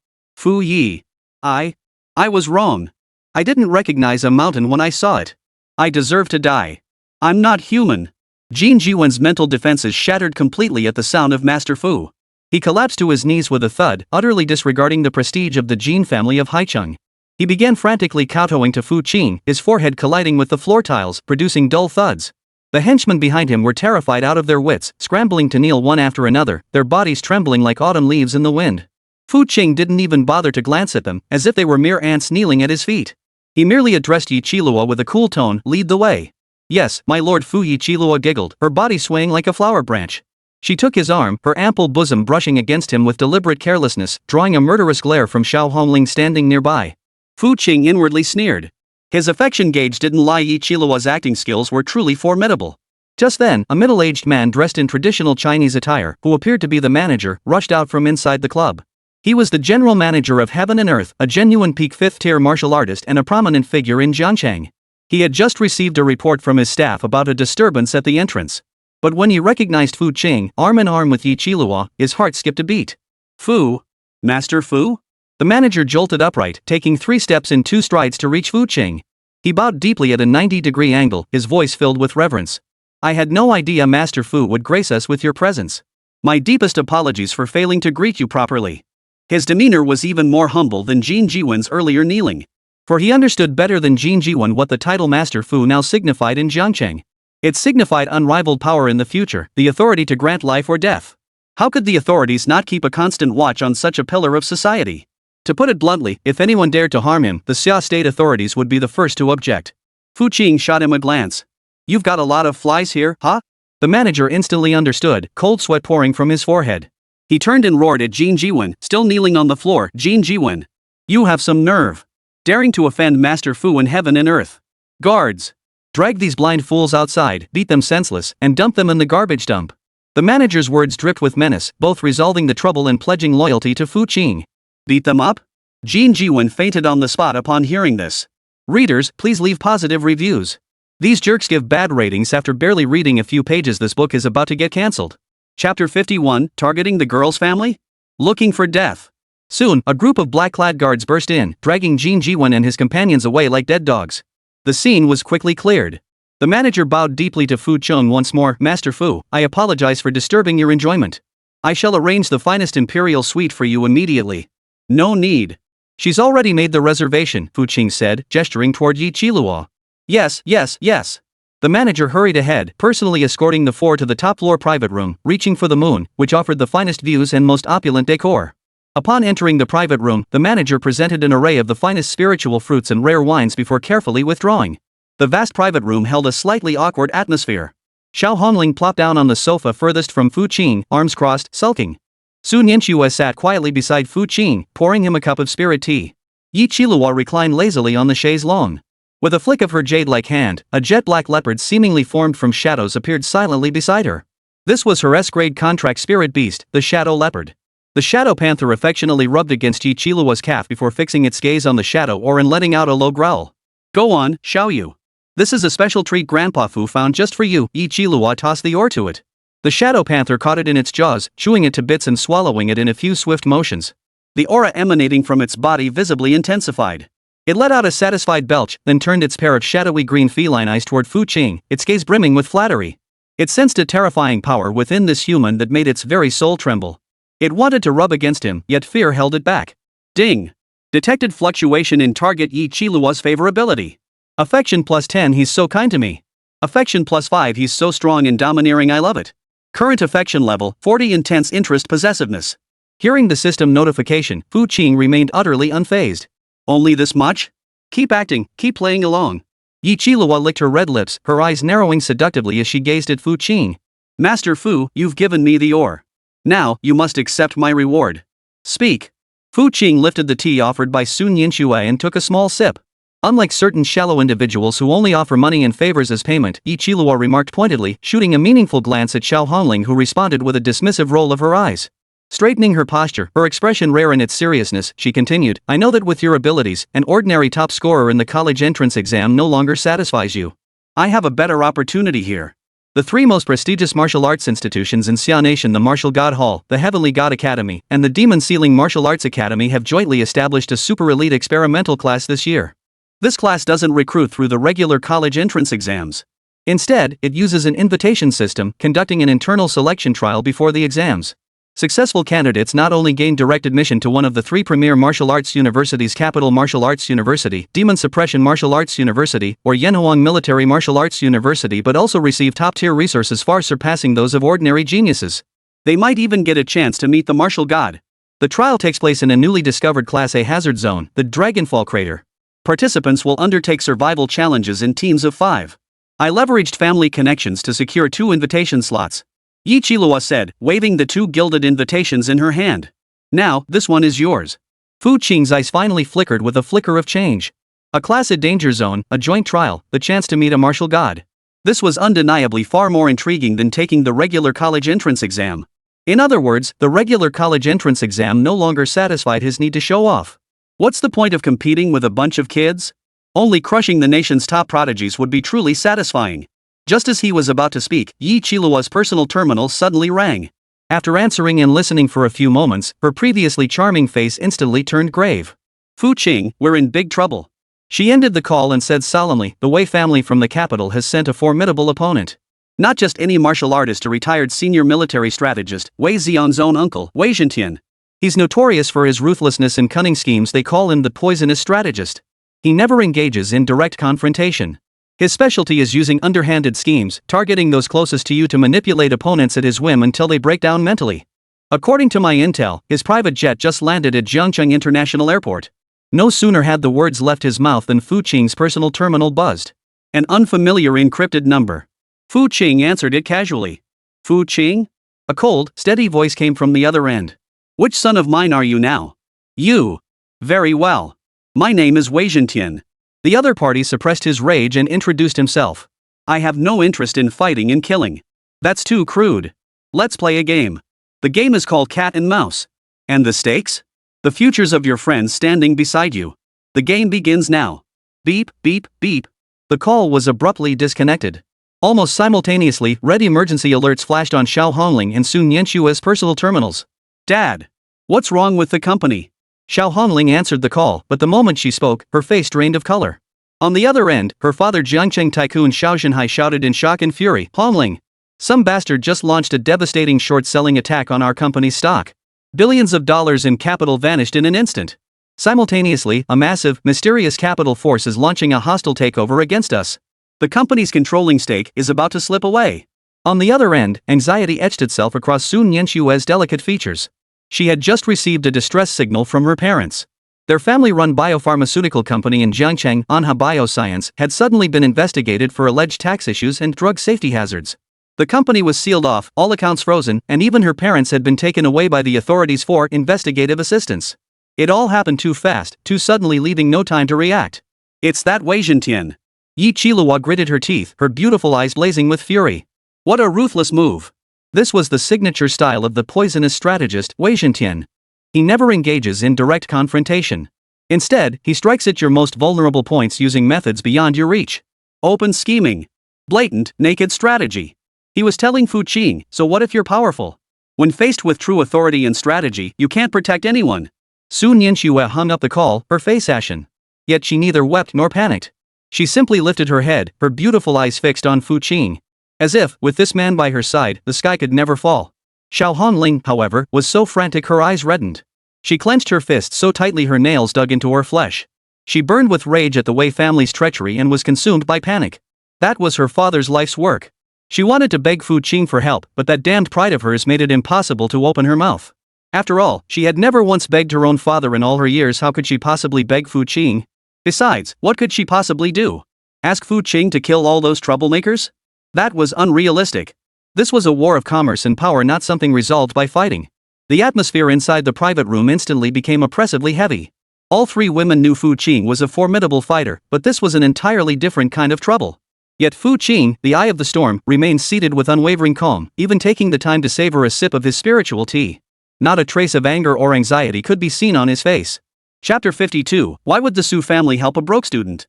Yi. I was wrong. I didn't recognize a mountain when I saw it. I deserve to die. I'm not human. Jin Jiwen's mental defenses shattered completely at the sound of Master Fu. He collapsed to his knees with a thud, utterly disregarding the prestige of the Jin family of Haicheng. He began frantically kowtowing to Fu Qing, his forehead colliding with the floor tiles, producing dull thuds. The henchmen behind him were terrified out of their wits, scrambling to kneel one after another, their bodies trembling like autumn leaves in the wind. Fu Qing didn't even bother to glance at them, as if they were mere ants kneeling at his feet. He merely addressed Yi Qilua with a cool tone, "Lead the way." "Yes, my lord." Fu Yi Qilua giggled, her body swaying like a flower branch. She took his arm, her ample bosom brushing against him with deliberate carelessness, drawing a murderous glare from Xiao Hongling standing nearby. Fu Qing inwardly sneered. His affection gauge didn't lie. Yi Qilua's acting skills were truly formidable. Just then, a middle-aged man dressed in traditional Chinese attire, who appeared to be the manager, rushed out from inside the club. He was the general manager of Heaven and Earth, a genuine peak fifth-tier martial artist and a prominent figure in Jiangcheng. He had just received a report from his staff about a disturbance at the entrance. But when he recognized Fu Qing, arm in arm with Yi Qilua, his heart skipped a beat. "Fu? Master Fu?" The manager jolted upright, taking 3 steps in 2 strides to reach Fu Qing. He bowed deeply at a 90-degree angle, his voice filled with reverence. "I had no idea Master Fu would grace us with your presence. My deepest apologies for failing to greet you properly. His demeanor was even more humble than Jin Jiwen's earlier kneeling. For he understood better than Jin Jiwen what the title Master Fu now signified in Jiangcheng. It signified unrivaled power in the future, the authority to grant life or death. How could the authorities not keep a constant watch on such a pillar of society? To put it bluntly, if anyone dared to harm him, the Xia state authorities would be the first to object. Fu Qing shot him a glance. You've got a lot of flies here, huh? The manager instantly understood, cold sweat pouring from his forehead. He turned and roared at Jin Jiwen, still kneeling on the floor. Jin Jiwen, you have some nerve. Daring to offend Master Fu in heaven and earth. Guards! Drag these blind fools outside, beat them senseless, and dump them in the garbage dump. The manager's words dripped with menace, both resolving the trouble and pledging loyalty to Fu Qing. Beat them up? Jin Jiwen fainted on the spot upon hearing this. Readers, please leave positive reviews. These jerks give bad ratings after barely reading a few pages. This book is about to get cancelled. Chapter 51, Targeting the Girl's Family? Looking for Death. Soon, a group of black-clad guards burst in, dragging Jin Jiwen and his companions away like dead dogs. The scene was quickly cleared. The manager bowed deeply to Fu Chung once more. Master Fu, I apologize for disturbing your enjoyment. I shall arrange the finest imperial suite for you immediately. No need. She's already made the reservation, Fu Qing said, gesturing toward Yi Qiluo. Yes. The manager hurried ahead, personally escorting the four to the top-floor private room, reaching for the moon, which offered the finest views and most opulent decor. Upon entering the private room, the manager presented an array of the finest spiritual fruits and rare wines before carefully withdrawing. The vast private room held a slightly awkward atmosphere. Xiao Hongling plopped down on the sofa furthest from Fu Qing, arms crossed, sulking. Su Nianxue sat quietly beside Fu Qing, pouring him a cup of spirit tea. Yi Qiluo reclined lazily on the chaise longue. With a flick of her jade-like hand, a jet-black leopard seemingly formed from shadows appeared silently beside her. This was her S-grade contract spirit beast, the Shadow Leopard. The Shadow Panther affectionately rubbed against Yi Qiluo's calf before fixing its gaze on the Shadow Or and letting out a low growl. Go on, Xiao Yu. This is a special treat Grandpa Fu found just for you. Yi Qiluo tossed the ore to it. The Shadow Panther caught it in its jaws, chewing it to bits and swallowing it in a few swift motions. The aura emanating from its body visibly intensified. It let out a satisfied belch, then turned its pair of shadowy green feline eyes toward Fu Qing, its gaze brimming with flattery. It sensed a terrifying power within this human that made its very soul tremble. It wanted to rub against him, yet fear held it back. Ding! Detected fluctuation in target Yi Qiluo's favorability. Affection +10, he's so kind to me. Affection +5, he's so strong and domineering, I love it. Current affection level, 40, intense interest, possessiveness. Hearing the system notification, Fu Qing remained utterly unfazed. Only this much? Keep acting, keep playing along. Yi Qiluo licked her red lips, her eyes narrowing seductively as she gazed at Fu Qing. Master Fu, you've given me the ore. Now, you must accept my reward. Speak. Fu Qing lifted the tea offered by Su Nianxue and took a small sip. Unlike certain shallow individuals who only offer money and favors as payment, Yi Qiluo remarked pointedly, shooting a meaningful glance at Xiao Hongling, who responded with a dismissive roll of her eyes. Straightening her posture, her expression rare in its seriousness, she continued, I know that with your abilities, an ordinary top scorer in the college entrance exam no longer satisfies you. I have a better opportunity here. The three most prestigious martial arts institutions in Xia Nation, the Martial God Hall, the Heavenly God Academy, and the Demon Sealing Martial Arts Academy, have jointly established a super elite experimental class this year. This class doesn't recruit through the regular college entrance exams. Instead, it uses an invitation system, conducting an internal selection trial before the exams. Successful candidates not only gain direct admission to one of the three premier martial arts universities: Capital Martial Arts University, Demon Suppression Martial Arts University, or Yanhuang Military Martial Arts University, but also receive top-tier resources far surpassing those of ordinary geniuses. They might even get a chance to meet the martial god. The trial takes place in a newly discovered Class A hazard zone, the Dragonfall Crater. Participants will undertake survival challenges in teams of 5. I leveraged family connections to secure 2 invitation slots. Yi Qiluo said, waving the 2 gilded invitations in her hand. Now, this one is yours. Fu Qing's eyes finally flickered with a flicker of change. A Class A danger zone, a joint trial, the chance to meet a martial god. This was undeniably far more intriguing than taking the regular college entrance exam. In other words, the regular college entrance exam no longer satisfied his need to show off. What's the point of competing with a bunch of kids? Only crushing the nation's top prodigies would be truly satisfying. Just as he was about to speak, Yi Qiluo's personal terminal suddenly rang. After answering and listening for a few moments, her previously charming face instantly turned grave. Fu Qing, we're in big trouble. She ended the call and said solemnly, the Wei family from the capital has sent a formidable opponent. Not just any martial artist, a retired senior military strategist, Wei Xian's own uncle, Wei Zhentian. He's notorious for his ruthlessness and cunning schemes. They call him the poisonous strategist. He never engages in direct confrontation. His specialty is using underhanded schemes, targeting those closest to you to manipulate opponents at his whim until they break down mentally. According to my intel, his private jet just landed at Jiangcheng International Airport. No sooner had the words left his mouth than Fu Qing's personal terminal buzzed. An unfamiliar encrypted number. Fu Qing answered it casually. Fu Qing? A cold, steady voice came from the other end. Which son of mine are you now? You. Very well. My name is Wei Zhentian. The other party suppressed his rage and introduced himself. I have no interest in fighting and killing. That's too crude. Let's play a game. The game is called Cat and Mouse. And the stakes? The futures of your friends standing beside you. The game begins now. Beep, beep, beep. The call was abruptly disconnected. Almost simultaneously, red emergency alerts flashed on Xiao Hongling and Sun Yanxue's personal terminals. Dad. What's wrong with the company? Xiao Hongling answered the call, but the moment she spoke, her face drained of color. On the other end, her father Jiangcheng tycoon Xiao Zhenhai shouted in shock and fury, "Hongling! Some bastard just launched a devastating short-selling attack on our company's stock. Billions of dollars in capital vanished in an instant. Simultaneously, a massive, mysterious capital force is launching a hostile takeover against us. The company's controlling stake is about to slip away." On the other end, anxiety etched itself across Sun Yanxue's delicate features. She had just received a distress signal from her parents. Their family-run biopharmaceutical company in Jiangcheng, Anha Bioscience, had suddenly been investigated for alleged tax issues and drug safety hazards. The company was sealed off, all accounts frozen, and even her parents had been taken away by the authorities for investigative assistance. It all happened too fast, too suddenly, leaving no time to react. It's that Wei Zhentian. Yi Qilihua gritted her teeth, her beautiful eyes blazing with fury. What a ruthless move. This was the signature style of the poisonous strategist, Wei Zhentian. He never engages in direct confrontation. Instead, he strikes at your most vulnerable points using methods beyond your reach. Open scheming. Blatant, naked strategy. He was telling Fu Qing, so what if you're powerful? When faced with true authority and strategy, you can't protect anyone. Sun Yanxue hung up the call, her face ashen. Yet she neither wept nor panicked. She simply lifted her head, her beautiful eyes fixed on Fu Qing. As if, with this man by her side, the sky could never fall. Xiao Hongling, however, was so frantic her eyes reddened. She clenched her fist so tightly her nails dug into her flesh. She burned with rage at the Wei family's treachery and was consumed by panic. That was her father's life's work. She wanted to beg Fu Qing for help, but that damned pride of hers made it impossible to open her mouth. After all, she had never once begged her own father in all her years. How could she possibly beg Fu Qing? Besides, what could she possibly do? Ask Fu Qing to kill all those troublemakers? That was unrealistic. This was a war of commerce and power, not something resolved by fighting. The atmosphere inside the private room instantly became oppressively heavy. All three women knew Fu Qing was a formidable fighter, but this was an entirely different kind of trouble. Yet Fu Qing, the eye of the storm, remained seated with unwavering calm, even taking the time to savor a sip of his spiritual tea. Not a trace of anger or anxiety could be seen on his face. Chapter 52. Why would the Su family help a broke student?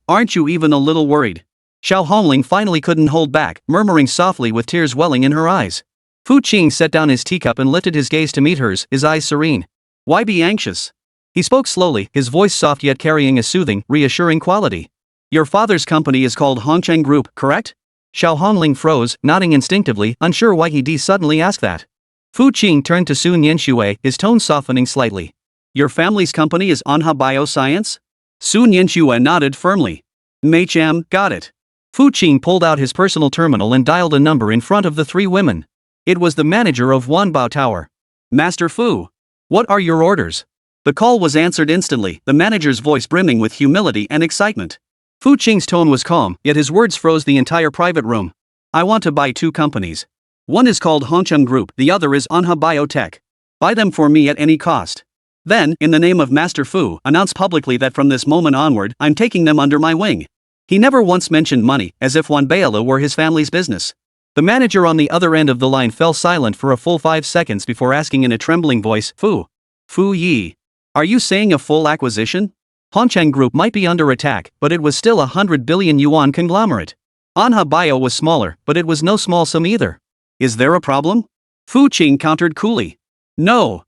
Aren't you even a little worried? Xiao Hongling finally couldn't hold back, murmuring softly with tears welling in her eyes. Fu Qing set down his teacup and lifted his gaze to meet hers, his eyes serene. Why be anxious? He spoke slowly, his voice soft yet carrying a soothing, reassuring quality. Your father's company is called Hongcheng Group, correct? Xiao Hongling froze, nodding instinctively, unsure why he suddenly asked that. Fu Qing turned to Sun Yanxue, his tone softening slightly. Your family's company is Anha Bioscience? Sun Yanxue nodded firmly. Meicham, got it. Fu Qing pulled out his personal terminal and dialed a number in front of the three women. It was the manager of Wanbao Tower. Master Fu. What are your orders? The call was answered instantly, the manager's voice brimming with humility and excitement. Fu Qing's tone was calm, yet his words froze the entire private room. I want to buy two companies. One is called Hongcheng Group, the other is Anha Biotech. Buy them for me at any cost. Then, in the name of Master Fu, announce publicly that from this moment onward, I'm taking them under my wing. He never once mentioned money, as if Wanbaila were his family's business. The manager on the other end of the line fell silent for a full 5 seconds before asking in a trembling voice, Fu Yi. Are you saying a full acquisition? Hongcheng Group might be under attack, but it was still a 100 billion yuan conglomerate. Anha Bio was smaller, but it was no small sum either. Is there a problem? Fu Qing countered coolly. No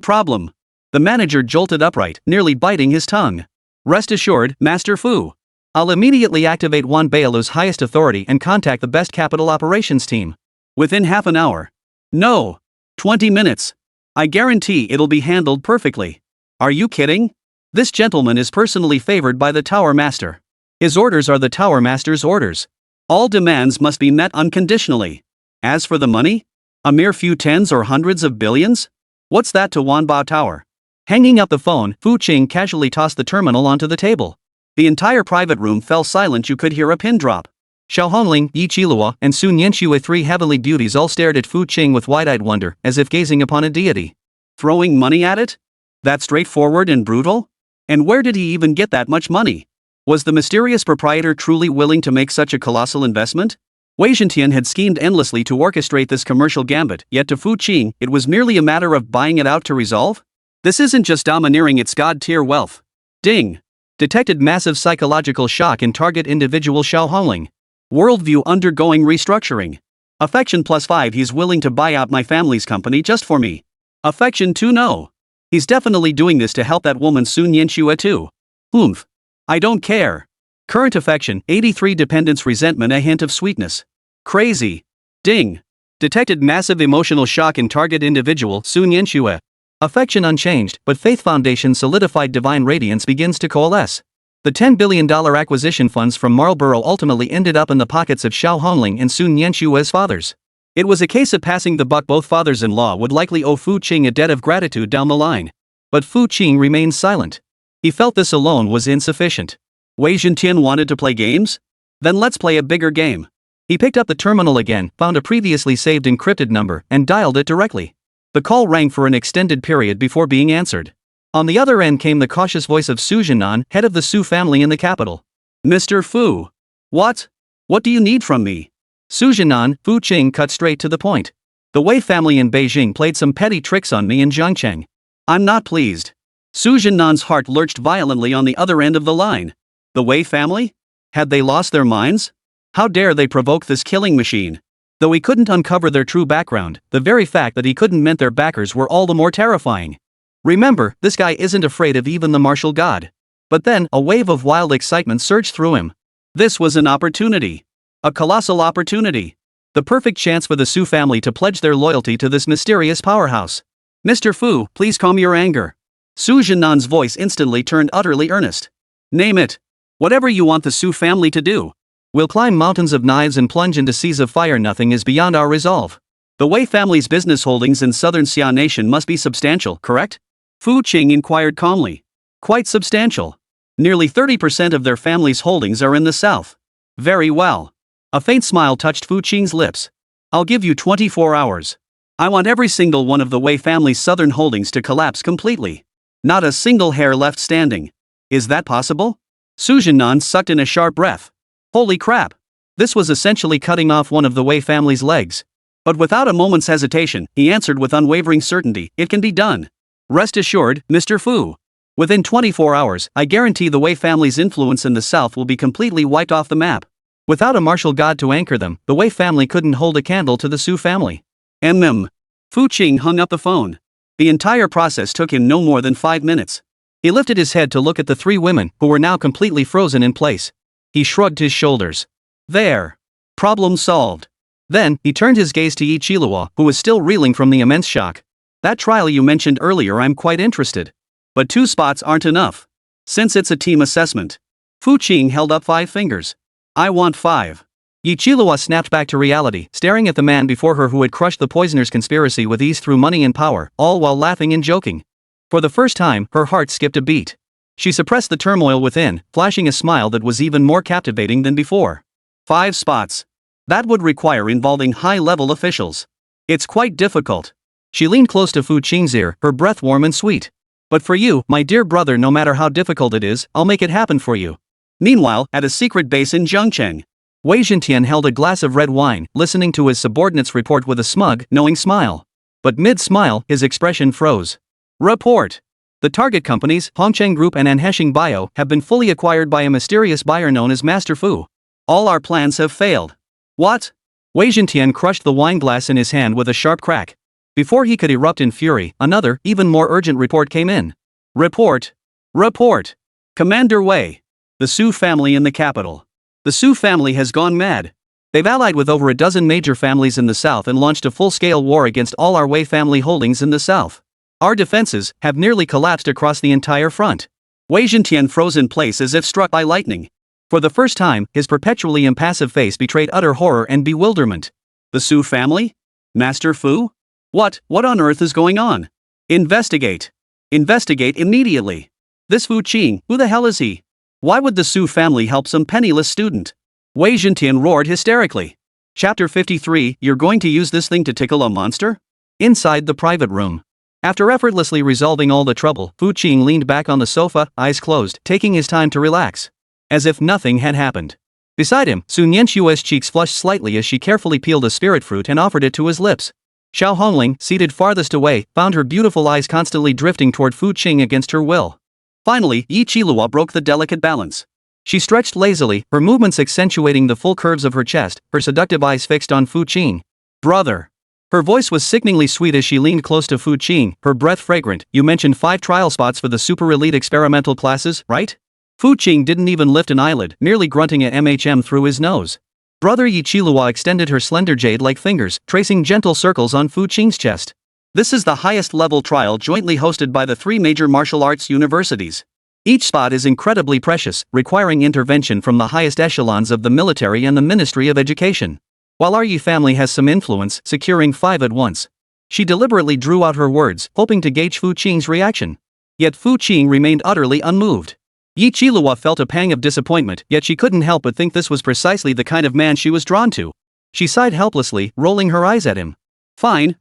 problem. The manager jolted upright, nearly biting his tongue. Rest assured, Master Fu. I'll immediately activate Wan Bailu's highest authority and contact the best capital operations team. Within half an hour. No. 20 minutes. I guarantee it'll be handled perfectly. Are you kidding? This gentleman is personally favored by the Tower Master. His orders are the Tower Master's orders. All demands must be met unconditionally. As for the money? A mere few tens or hundreds of billions? What's that to Wanbao Tower? Hanging up the phone, Fu Qing casually tossed the terminal onto the table. The entire private room fell silent. You could hear a pin drop. Xiao Hongling, Yi Qilihua, and Sun Yanxue, three heavenly beauties, all stared at Fu Qing with wide-eyed wonder, as if gazing upon a deity. Throwing money at it? That straightforward and brutal? And where did he even get that much money? Was the mysterious proprietor truly willing to make such a colossal investment? Wei Zhentian had schemed endlessly to orchestrate this commercial gambit, yet to Fu Qing, it was merely a matter of buying it out to resolve? This isn't just domineering, it's god-tier wealth. Ding! Detected massive psychological shock in target individual Xiao Hongling. Worldview undergoing restructuring. Affection +5. He's willing to buy out my family's company just for me. Affection 2. No. He's definitely doing this to help that woman Sun Yanxue too. Oomph. I don't care. Current affection 83. Dependence resentment, a hint of sweetness. Crazy. Ding. Detected massive emotional shock in target individual Sun Yanxue. Affection unchanged, but faith foundation solidified, divine radiance begins to coalesce. The $10 billion acquisition funds from Marlborough ultimately ended up in the pockets of Xiao Hongling and Sun Yanxue's fathers. It was a case of passing the buck. Both fathers-in-law would likely owe Fu Qing a debt of gratitude down the line. But Fu Qing remained silent. He felt this alone was insufficient. Wei Zhentian wanted to play games? Then let's play a bigger game. He picked up the terminal again, found a previously saved encrypted number, and dialed it directly. The call rang for an extended period before being answered. On the other end came the cautious voice of Su Jinan, head of the Su family in the capital. Mr. Fu. What? What do you need from me? Su Jinan, Fu Qing cut straight to the point. The Wei family in Beijing played some petty tricks on me in Zhangcheng. I'm not pleased. Su Jinan's heart lurched violently on the other end of the line. The Wei family? Had they lost their minds? How dare they provoke this killing machine? Though he couldn't uncover their true background, the very fact that he couldn't meant their backers were all the more terrifying. Remember, this guy isn't afraid of even the martial god. But then, a wave of wild excitement surged through him. This was an opportunity. A colossal opportunity. The perfect chance for the Su family to pledge their loyalty to this mysterious powerhouse. Mr. Fu, please calm your anger. Su Jinan's voice instantly turned utterly earnest. Name it. Whatever you want the Su family to do. We'll climb mountains of knives and plunge into seas of fire. Nothing is beyond our resolve. The Wei family's business holdings in southern Xia Nation must be substantial, correct? Fu Qing inquired calmly. Quite substantial. Nearly 30% of their family's holdings are in the south. Very well. A faint smile touched Fu Qing's lips. I'll give you 24 hours. I want every single one of the Wei family's southern holdings to collapse completely. Not a single hair left standing. Is that possible? Su Jinan sucked in a sharp breath. Holy crap. This was essentially cutting off one of the Wei family's legs. But without a moment's hesitation, he answered with unwavering certainty, it can be done. Rest assured, Mr. Fu. Within 24 hours, I guarantee the Wei family's influence in the south will be completely wiped off the map. Without a martial god to anchor them, the Wei family couldn't hold a candle to the Su family. Fu Qing hung up the phone. The entire process took him no more than 5 minutes. He lifted his head to look at the three women, who were now completely frozen in place. He shrugged his shoulders. There. Problem solved. Then, he turned his gaze to Yi Qilihua, who was still reeling from the immense shock. That trial you mentioned earlier, I'm quite interested. But 2 spots aren't enough. Since it's a team assessment. Fu Qing held up 5 fingers. I want 5. Yi Qilihua snapped back to reality, staring at the man before her who had crushed the poisoner's conspiracy with ease through money and power, all while laughing and joking. For the first time, her heart skipped a beat. She suppressed the turmoil within, flashing a smile that was even more captivating than before. 5 spots. That would require involving high-level officials. It's quite difficult. She leaned close to Fu Qing's ear, her breath warm and sweet. But for you, my dear brother, no matter how difficult it is, I'll make it happen for you. Meanwhile, at a secret base in Zhangcheng, Wei Zhentian held a glass of red wine, listening to his subordinate's report with a smug, knowing smile. But mid-smile, his expression froze. Report. The target companies, Hongcheng Group and Anheshing Bio, have been fully acquired by a mysterious buyer known as Master Fu. All our plans have failed. What? Wei Zhentian crushed the wine glass in his hand with a sharp crack. Before he could erupt in fury, another, even more urgent report came in. Report. Report. Commander Wei. The Su family in the capital. The Su family has gone mad. They've allied with over a dozen major families in the south and launched a full-scale war against all our Wei family holdings in the south. Our defenses have nearly collapsed across the entire front. Wei Zhentian froze in place as if struck by lightning. For the first time, his perpetually impassive face betrayed utter horror and bewilderment. The Su family? Master Fu? What on earth is going on? Investigate. Investigate immediately. This Fu Qing, who the hell is he? Why would the Su family help some penniless student? Wei Zhentian roared hysterically. Chapter 53, You're going to use this thing to tickle a monster? Inside the private room. After effortlessly resolving all the trouble, Fu Qing leaned back on the sofa, eyes closed, taking his time to relax. As if nothing had happened. Beside him, Sun Yanxue's cheeks flushed slightly as she carefully peeled a spirit fruit and offered it to his lips. Xiao Hongling, seated farthest away, found her beautiful eyes constantly drifting toward Fu Qing against her will. Finally, Yi Qilua broke the delicate balance. She stretched lazily, her movements accentuating the full curves of her chest, her seductive eyes fixed on Fu Qing. Brother. Her voice was sickeningly sweet as she leaned close to Fu Qing, her breath fragrant. You mentioned 5 trial spots for the super elite experimental classes, right? Fu Qing didn't even lift an eyelid, merely grunting a MHM through his nose. Brother Yi Qilua extended her slender jade-like fingers, tracing gentle circles on Fu Qing's chest. This is the highest-level trial jointly hosted by the 3 major martial arts universities. Each spot is incredibly precious, requiring intervention from the highest echelons of the military and the Ministry of Education. While our Yi family has some influence, securing 5 at once. She deliberately drew out her words, hoping to gauge Fu Qing's reaction. Yet Fu Qing remained utterly unmoved. Yi Qilua felt a pang of disappointment, yet she couldn't help but think this was precisely the kind of man she was drawn to. She sighed helplessly, rolling her eyes at him. Fine.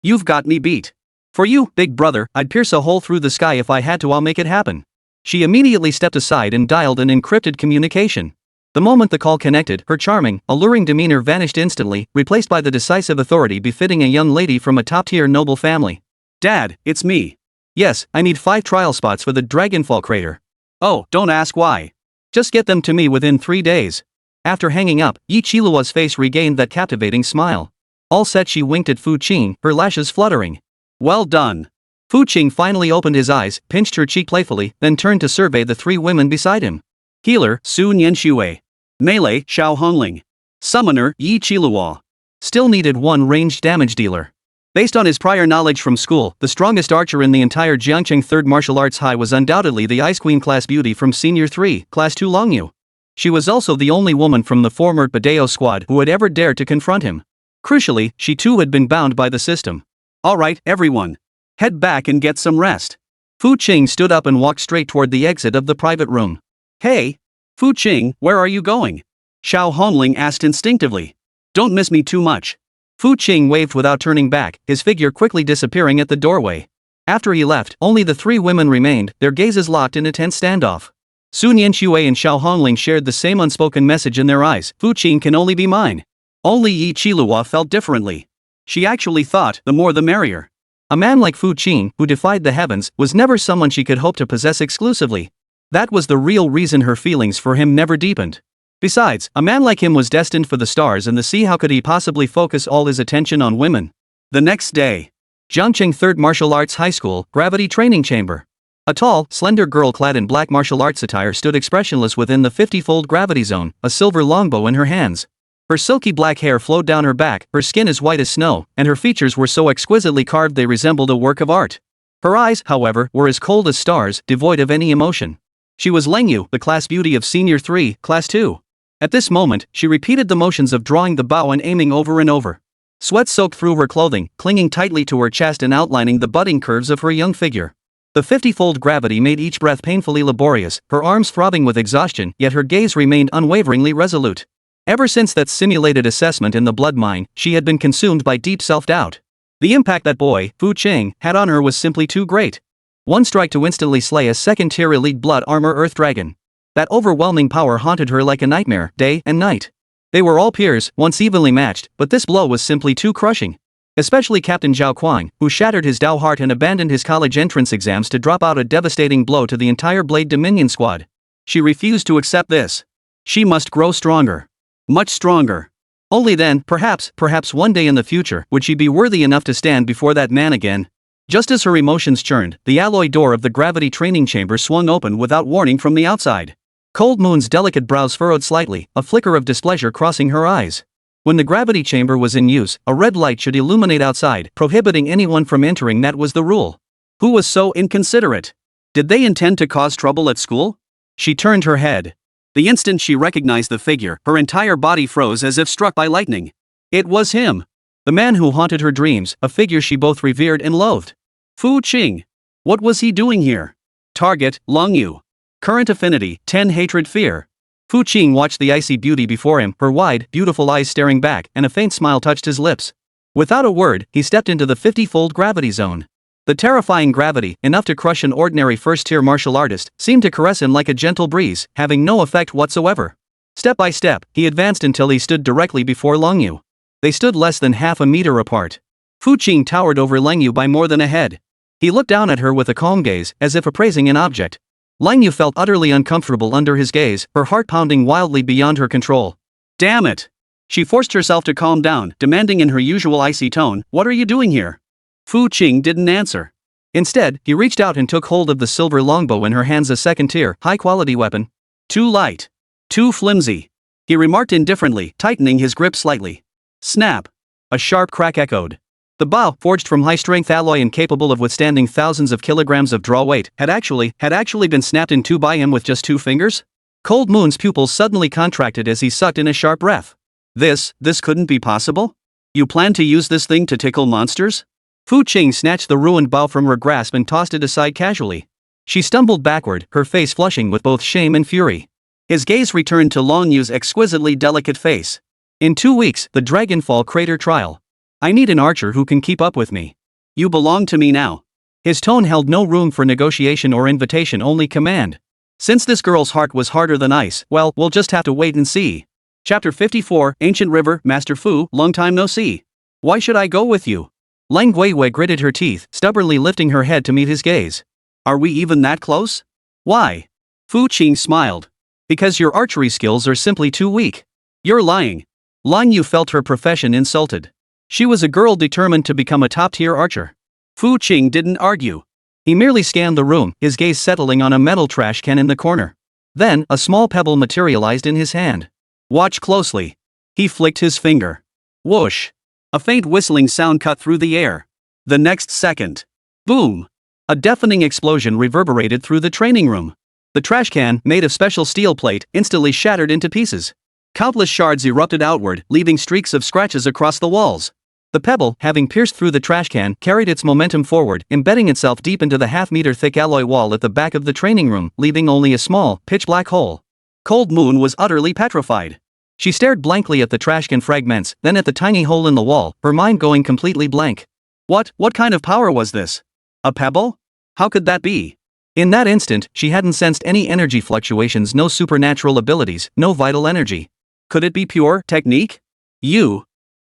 You've got me beat. For you, big brother, I'd pierce a hole through the sky if I had to. I'll make it happen. She immediately stepped aside and dialed an encrypted communication. The moment the call connected, her charming, alluring demeanor vanished instantly, replaced by the decisive authority befitting a young lady from a top-tier noble family. Dad, it's me. Yes, I need 5 trial spots for the Dragonfall crater. Oh, don't ask why. Just get them to me within 3 days. After hanging up, Yi Qilua's face regained that captivating smile. All set, she winked at Fu Qing, her lashes fluttering. Well done. Fu Qing finally opened his eyes, pinched her cheek playfully, then turned to survey the 3 women beside him. Healer, Sun Yanxue. Melee, Xiao Hongling. Summoner, Yi Qilua. Still needed 1 ranged damage dealer. Based on his prior knowledge from school, the strongest archer in the entire Jiangqing 3rd Martial Arts High was undoubtedly the Ice Queen class beauty from Senior 3, Class 2 Longyu. She was also the only woman from the former Badeo squad who had ever dared to confront him. Crucially, she too had been bound by the system. Alright, everyone. Head back and get some rest. Fu Qing stood up and walked straight toward the exit of the private room. Hey! Fu Qing, where are you going? Xiao Hongling asked instinctively. Don't miss me too much. Fu Qing waved without turning back, his figure quickly disappearing at the doorway. After he left, only the 3 women remained, their gazes locked in a tense standoff. Sun Yanxue and Xiao Hongling shared the same unspoken message in their eyes. Fu Qing can only be mine. Only Yi Qilua felt differently. She actually thought, the more the merrier. A man like Fu Qing, who defied the heavens, was never someone she could hope to possess exclusively. That was the real reason her feelings for him never deepened. Besides, a man like him was destined for the stars and the sea. How could he possibly focus all his attention on women? The next day. Jiangqing 3rd Martial Arts High School, Gravity Training Chamber. A tall, slender girl clad in black martial arts attire stood expressionless within the 50-fold gravity zone, a silver longbow in her hands. Her silky black hair flowed down her back, her skin as white as snow, and her features were so exquisitely carved they resembled a work of art. Her eyes, however, were as cold as stars, devoid of any emotion. She was Lengyu, the class beauty of Senior 3, Class 2. At this moment, she repeated the motions of drawing the bow and aiming over and over. Sweat soaked through her clothing, clinging tightly to her chest and outlining the budding curves of her young figure. The 50-fold gravity made each breath painfully laborious, her arms throbbing with exhaustion, yet her gaze remained unwaveringly resolute. Ever since that simulated assessment in the blood mine, she had been consumed by deep self-doubt. The impact that boy, Fu Qing, had on her was simply too great. One strike to instantly slay a second-tier elite blood armor earth dragon. That overwhelming power haunted her like a nightmare, day and night. They were all peers, once evenly matched, but this blow was simply too crushing. Especially Captain Zhao Kuang, who shattered his Dao heart and abandoned his college entrance exams to drop out a devastating blow to the entire Blade Dominion squad. She refused to accept this. She must grow stronger. Much stronger. Only then, perhaps one day in the future, would she be worthy enough to stand before that man again. Just as her emotions churned, the alloy door of the gravity training chamber swung open without warning from the outside. Cold Moon's delicate brows furrowed slightly, a flicker of displeasure crossing her eyes. When the gravity chamber was in use, a red light should illuminate outside, prohibiting anyone from entering. That was the rule. Who was so inconsiderate? Did they intend to cause trouble at school? She turned her head. The instant she recognized the figure, her entire body froze as if struck by lightning. It was him. The man who haunted her dreams, a figure she both revered and loathed. Fu Qing. What was he doing here? Target, Long Yu. Current affinity, 10 hatred fear. Fu Qing watched the icy beauty before him, her wide, beautiful eyes staring back, and a faint smile touched his lips. Without a word, he stepped into the 50-fold gravity zone. The terrifying gravity, enough to crush an ordinary first-tier martial artist, seemed to caress him like a gentle breeze, having no effect whatsoever. Step by step, he advanced until he stood directly before Long Yu. They stood less than half a meter apart. Fu Qing towered over Long Yu by more than a head. He looked down at her with a calm gaze, as if appraising an object. Long Yu felt utterly uncomfortable under his gaze, her heart pounding wildly beyond her control. Damn it! She forced herself to calm down, demanding in her usual icy tone, "What are you doing here?" Fu Qing didn't answer. Instead, he reached out and took hold of the silver longbow in her hands, a second-tier, high-quality weapon. Too light. Too flimsy. He remarked indifferently, tightening his grip slightly. Snap. A sharp crack echoed. The bow, forged from high-strength alloy and capable of withstanding thousands of kilograms of draw weight, had actually been snapped in two by him with just 2 fingers? Cold Moon's pupils suddenly contracted as he sucked in a sharp breath. This couldn't be possible? You plan to use this thing to tickle monsters? Fu Qing snatched the ruined bow from her grasp and tossed it aside casually. She stumbled backward, her face flushing with both shame and fury. His gaze returned to Long Yu's exquisitely delicate face. In 2 weeks, the Dragonfall Crater trial. I need an archer who can keep up with me. You belong to me now. His tone held no room for negotiation or invitation, only command. Since this girl's heart was harder than ice, well, we'll just have to wait and see. Chapter 54, Ancient River, Master Fu, long time no see. Why should I go with you? Lang Guiwei gritted her teeth, stubbornly lifting her head to meet his gaze. Are we even that close? Why? Fu Qing smiled. Because your archery skills are simply too weak. You're lying. Lang Yu felt her profession insulted. She was a girl determined to become a top-tier archer. Fu Qing didn't argue. He merely scanned the room, his gaze settling on a metal trash can in the corner. Then, a small pebble materialized in his hand. Watch closely. He flicked his finger. Whoosh. A faint whistling sound cut through the air. The next second. Boom. A deafening explosion reverberated through the training room. The trash can, made of special steel plate, instantly shattered into pieces. Countless shards erupted outward, leaving streaks of scratches across the walls. The pebble, having pierced through the trash can, carried its momentum forward, embedding itself deep into the half-meter-thick alloy wall at the back of the training room, leaving only a small, pitch-black hole. Cold Moon was utterly petrified. She stared blankly at the trash can fragments, then at the tiny hole in the wall, her mind going completely blank. What kind of power was this? A pebble? How could that be? In that instant, she hadn't sensed any energy fluctuations, no supernatural abilities, no vital energy. Could it be pure technique?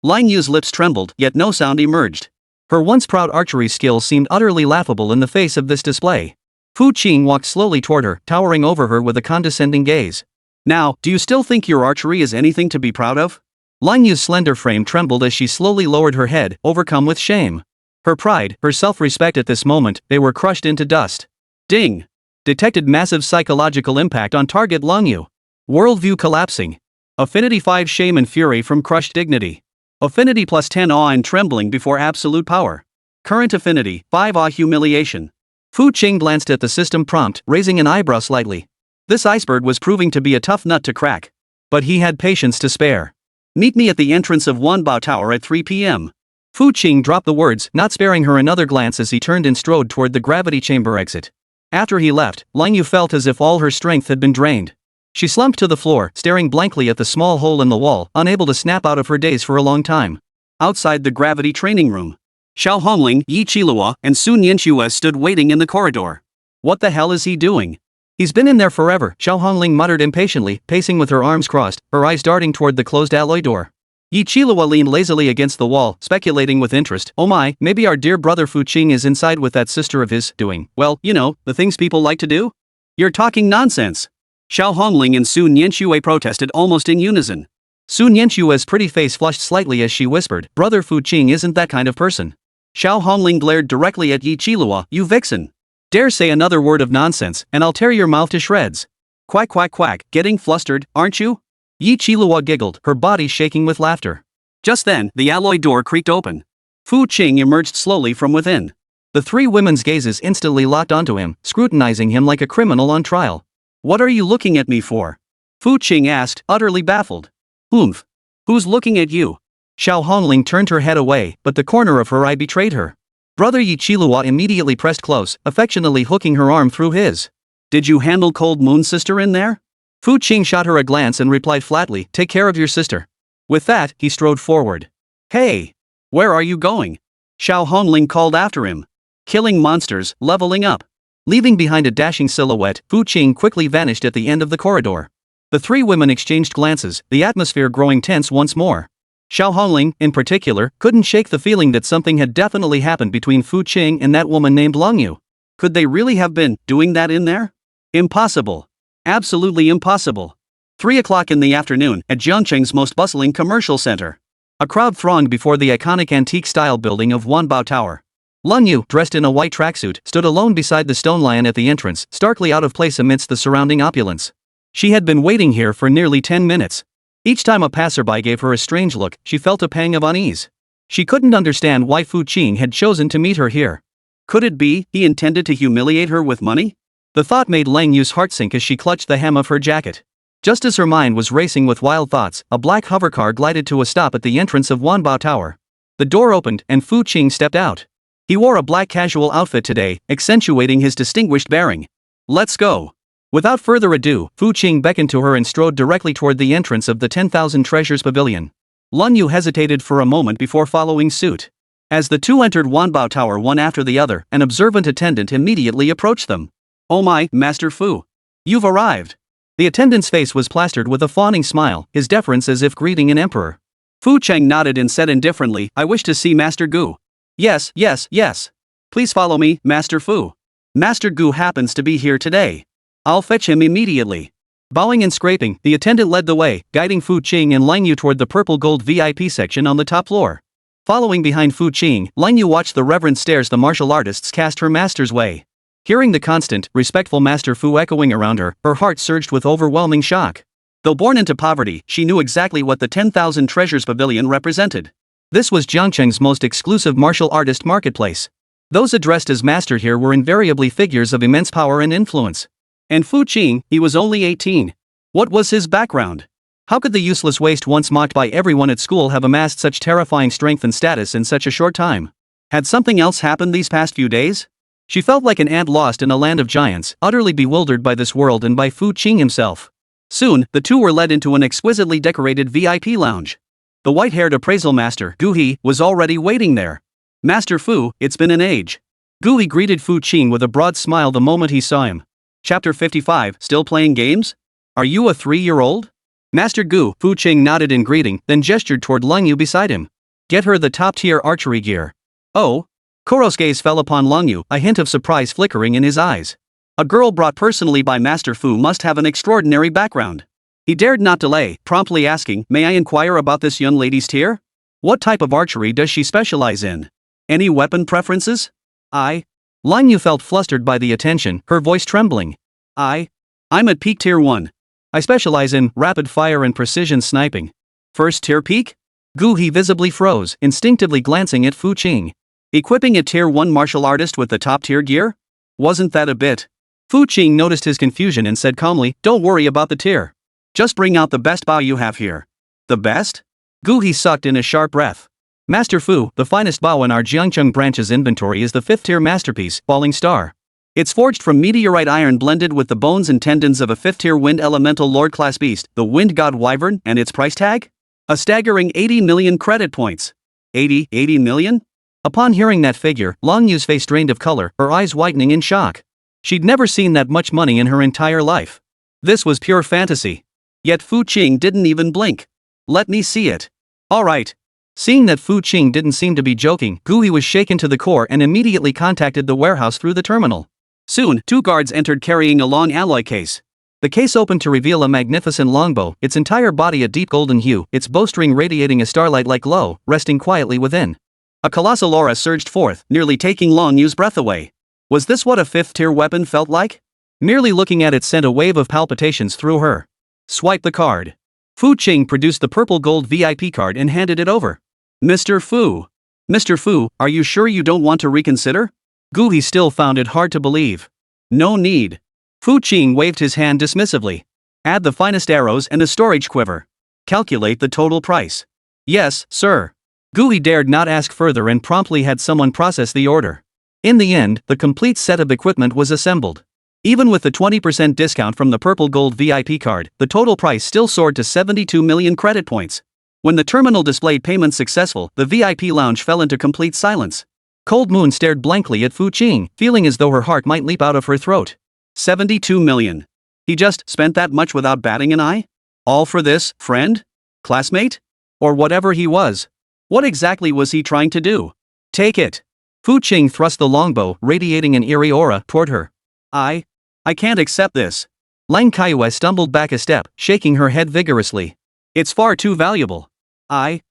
Lang Yu's lips trembled, yet no sound emerged. Her once proud archery skill seemed utterly laughable in the face of this display. Fu Qing walked slowly toward her, towering over her with a condescending gaze. Now, do you still think your archery is anything to be proud of? Lang Yu's slender frame trembled as she slowly lowered her head, overcome with shame. Her pride, her self-respect at this moment, they were crushed into dust. Ding! Detected massive psychological impact on target Lang Yu. Worldview collapsing. Affinity 5 shame and fury from crushed dignity. Affinity plus 10 awe and trembling before absolute power. Current affinity, 5 awe humiliation. Fu Qing glanced at the system prompt, raising an eyebrow slightly. This iceberg was proving to be a tough nut to crack. But he had patience to spare. Meet me at the entrance of Wanbao Tower at 3 p.m. Fu Qing dropped the words, not sparing her another glance as he turned and strode toward the gravity chamber exit. After he left, Lang Yu felt as if all her strength had been drained. She slumped to the floor, staring blankly at the small hole in the wall, unable to snap out of her daze for a long time. Outside the gravity training room, Xiao Hongling, Yi Qilihua, and Sun Yanxue stood waiting in the corridor. What the hell is he doing? He's been in there forever, Xiao Hongling muttered impatiently, pacing with her arms crossed, her eyes darting toward the closed alloy door. Yi Qilihua leaned lazily against the wall, speculating with interest. Oh my, maybe our dear brother Fu Qing is inside with that sister of his, doing, well, you know, the things people like to do? You're talking nonsense. Xiao Hongling and Sun Yanxue protested almost in unison. Sun Yanxue's pretty face flushed slightly as she whispered, Brother Fu Qing isn't that kind of person. Xiao Hongling glared directly at Yi Qilihua, you vixen. Dare say another word of nonsense, and I'll tear your mouth to shreds. Quack quack quack, getting flustered, aren't you? Yi Qilua giggled, her body shaking with laughter. Just then, the alloy door creaked open. Fu Qing emerged slowly from within. The three women's gazes instantly locked onto him, scrutinizing him like a criminal on trial. What are you looking at me for? Fu Qing asked, utterly baffled. Oomph. Who's looking at you? Xiao Hongling turned her head away, but the corner of her eye betrayed her. Brother Yi Qilua immediately pressed close, affectionately hooking her arm through his. Did you handle Cold Moon sister in there? Fu Qing shot her a glance and replied flatly, take care of your sister. With that, he strode forward. Hey! Where are you going? Xiao Hongling called after him. Killing monsters, leveling up. Leaving behind a dashing silhouette, Fu Qing quickly vanished at the end of the corridor. The three women exchanged glances, the atmosphere growing tense once more. Xiao Hongling, in particular, couldn't shake the feeling that something had definitely happened between Fu Qing and that woman named Long Yu. Could they really have been doing that in there? Impossible. Absolutely impossible. 3 o'clock in the afternoon, at Jiangcheng's most bustling commercial center. A crowd thronged before the iconic antique-style building of Wanbao Tower. Long Yu, dressed in a white tracksuit, stood alone beside the stone lion at the entrance, starkly out of place amidst the surrounding opulence. She had been waiting here for nearly 10 minutes. Each time a passerby gave her a strange look, she felt a pang of unease. She couldn't understand why Fu Qing had chosen to meet her here. Could it be he intended to humiliate her with money? The thought made Lang Yu's heart sink as she clutched the hem of her jacket. Just as her mind was racing with wild thoughts, a black hovercar glided to a stop at the entrance of Wanbao Tower. The door opened, and Fu Qing stepped out. He wore a black casual outfit today, accentuating his distinguished bearing. Let's go. Without further ado, Fu Qing beckoned to her and strode directly toward the entrance of the 10,000 Treasures Pavilion. Long Yu hesitated for a moment before following suit. As the two entered Wanbao Tower one after the other, an observant attendant immediately approached them. Oh my, Master Fu. You've arrived. The attendant's face was plastered with a fawning smile, his deference as if greeting an emperor. Fu Cheng nodded and said indifferently, I wish to see Master Gu. Yes. Please follow me, Master Fu. Master Gu happens to be here today. I'll fetch him immediately. Bowing and scraping, the attendant led the way, guiding Fu Qing and Lang Yu toward the purple gold VIP section on the top floor. Following behind Fu Qing, Lang Yu watched the reverent stares the martial artists cast her master's way. Hearing the constant, respectful Master Fu echoing around her, her heart surged with overwhelming shock. Though born into poverty, she knew exactly what the 10,000 Treasures Pavilion represented. This was Jiangcheng's most exclusive martial artist marketplace. Those addressed as master here were invariably figures of immense power and influence. And Fu Qing, he was only 18. What was his background? How could the useless waste once mocked by everyone at school have amassed such terrifying strength and status in such a short time? Had something else happened these past few days? She felt like an ant lost in a land of giants, utterly bewildered by this world and by Fu Qing himself. Soon, the two were led into an exquisitely decorated VIP lounge. The white-haired appraisal master, Gu He, was already waiting there. Master Fu, it's been an age. Gu He greeted Fu Qing with a broad smile the moment he saw him. Chapter 55, still playing games? Are you a 3-year-old? Master Gu, Fu Qing nodded in greeting, then gestured toward Lang Yu beside him. Get her the top-tier archery gear. Oh? Koro's gaze fell upon Lang Yu, a hint of surprise flickering in his eyes. A girl brought personally by Master Fu must have an extraordinary background. He dared not delay, promptly asking, may I inquire about this young lady's tier? What type of archery does she specialize in? Any weapon preferences? Lang Yu felt flustered by the attention, her voice trembling. I'm at peak tier 1. I specialize in rapid fire and precision sniping. First tier peak? Gu He visibly froze, instinctively glancing at Fu Qing. Equipping a tier 1 martial artist with the top tier gear? Wasn't that a bit? Fu Qing noticed his confusion and said calmly, don't worry about the tier. Just bring out the best bow you have here. The best? Gu He sucked in a sharp breath. Master Fu, the finest bow in our Jiangcheng branch's inventory is the 5th-tier masterpiece, Falling Star. It's forged from meteorite iron blended with the bones and tendons of a 5th-tier wind elemental lord-class beast, the wind god wyvern, and its price tag? A staggering 80 million credit points. 80 million? Upon hearing that figure, Lang Yu's face drained of color, her eyes widening in shock. She'd never seen that much money in her entire life. This was pure fantasy. Yet Fu Qing didn't even blink. Let me see it. Alright. Seeing that Fu Qing didn't seem to be joking, Gu He was shaken to the core and immediately contacted the warehouse through the terminal. Soon, 2 guards entered carrying a long alloy case. The case opened to reveal a magnificent longbow, its entire body a deep golden hue, its bowstring radiating a starlight-like glow, resting quietly within. A colossal aura surged forth, nearly taking Long Yu's breath away. Was this what a 5th-tier weapon felt like? Merely looking at it sent a wave of palpitations through her. Swipe the card. Fu Qing produced the purple gold VIP card and handed it over. Mr. Fu. Mr. Fu, are you sure you don't want to reconsider? Gu still found it hard to believe. No need. Fu Qing waved his hand dismissively. Add the finest arrows and a storage quiver. Calculate the total price. Yes, sir. Gu dared not ask further and promptly had someone process the order. In the end, the complete set of equipment was assembled. Even with the 20% discount from the purple gold VIP card, the total price still soared to 72 million credit points. When the terminal displayed payment successful, the VIP lounge fell into complete silence. Cold Moon stared blankly at Fu Qing, feeling as though her heart might leap out of her throat. 72 million. He just spent that much without batting an eye? All for this, friend? Classmate? Or whatever he was. What exactly was he trying to do? Take it. Fu Qing thrust the longbow, radiating an eerie aura, toward her. I can't accept this. Lang Kaiyue stumbled back a step, shaking her head vigorously. It's far too valuable. I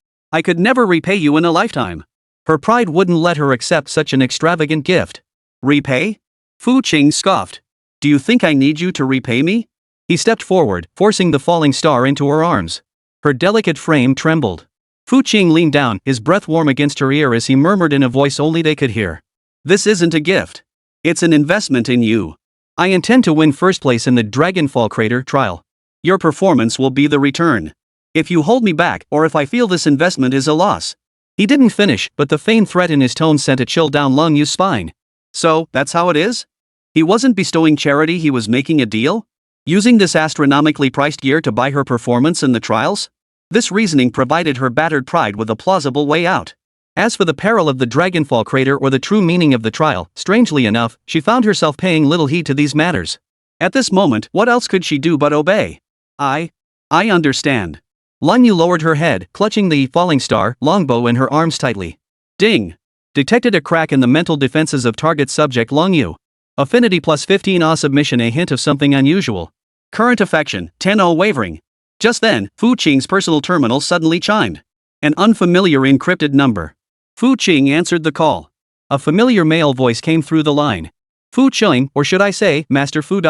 could never repay you in a lifetime. Her pride wouldn't let her accept such an extravagant gift. Repay? Fu Qing scoffed. Do you think I need you to repay me? He stepped forward, forcing the falling star into her arms. Her delicate frame trembled. Fu Qing leaned down, his breath warm against her ear as he murmured in a voice only they could hear. This isn't a gift. It's an investment in you. I intend to win first place in the Dragonfall Crater trial. Your performance will be the return. If you hold me back, or if I feel this investment is a loss. He didn't finish, but the feigned threat in his tone sent a chill down Lung Yu's spine. So, that's how it is? He wasn't bestowing charity, he was making a deal? Using this astronomically priced gear to buy her performance in the trials? This reasoning provided her battered pride with a plausible way out. As for the peril of the Dragonfall Crater or the true meaning of the trial, strangely enough, she found herself paying little heed to these matters. At this moment, what else could she do but obey? I understand. Lung Yu lowered her head, clutching the falling star longbow in her arms tightly. Ding! Detected a crack in the mental defenses of target subject Lung Yu. Affinity plus 15 submission, a hint of something unusual. Current affection, 10 wavering. Just then, Fu Qing's personal terminal suddenly chimed. An unfamiliar encrypted number. Fu Qing answered the call. A familiar male voice came through the line. Fu Qing, or should I say, Master Fu.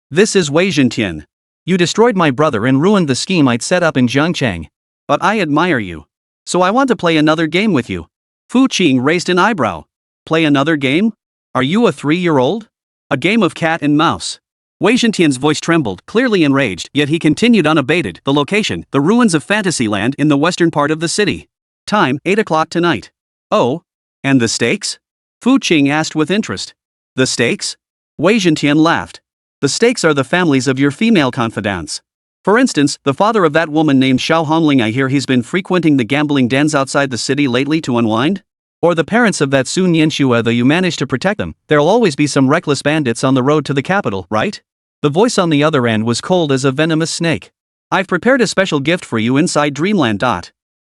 This is Wei Zhentian. You destroyed my brother and ruined the scheme I'd set up in Zhangchang. But I admire you. So I want to play another game with you. Fu Qing raised an eyebrow. Play another game? Are you a 3-year-old? A game of cat and mouse. Wei Zhentian's voice trembled, clearly enraged, yet he continued unabated. The location, the ruins of Fantasyland in the western part of the city. Time, 8 o'clock tonight. Oh? And the stakes? Fu Qing asked with interest. The stakes? Wei Zhentian laughed. The stakes are the families of your female confidants. For instance, the father of that woman named Xiao Hongling, I hear he's been frequenting the gambling dens outside the city lately to unwind? Or the parents of that Sun Yanxue, though you manage to protect them, there'll always be some reckless bandits on the road to the capital, right? The voice on the other end was cold as a venomous snake. I've prepared a special gift for you inside Dreamland.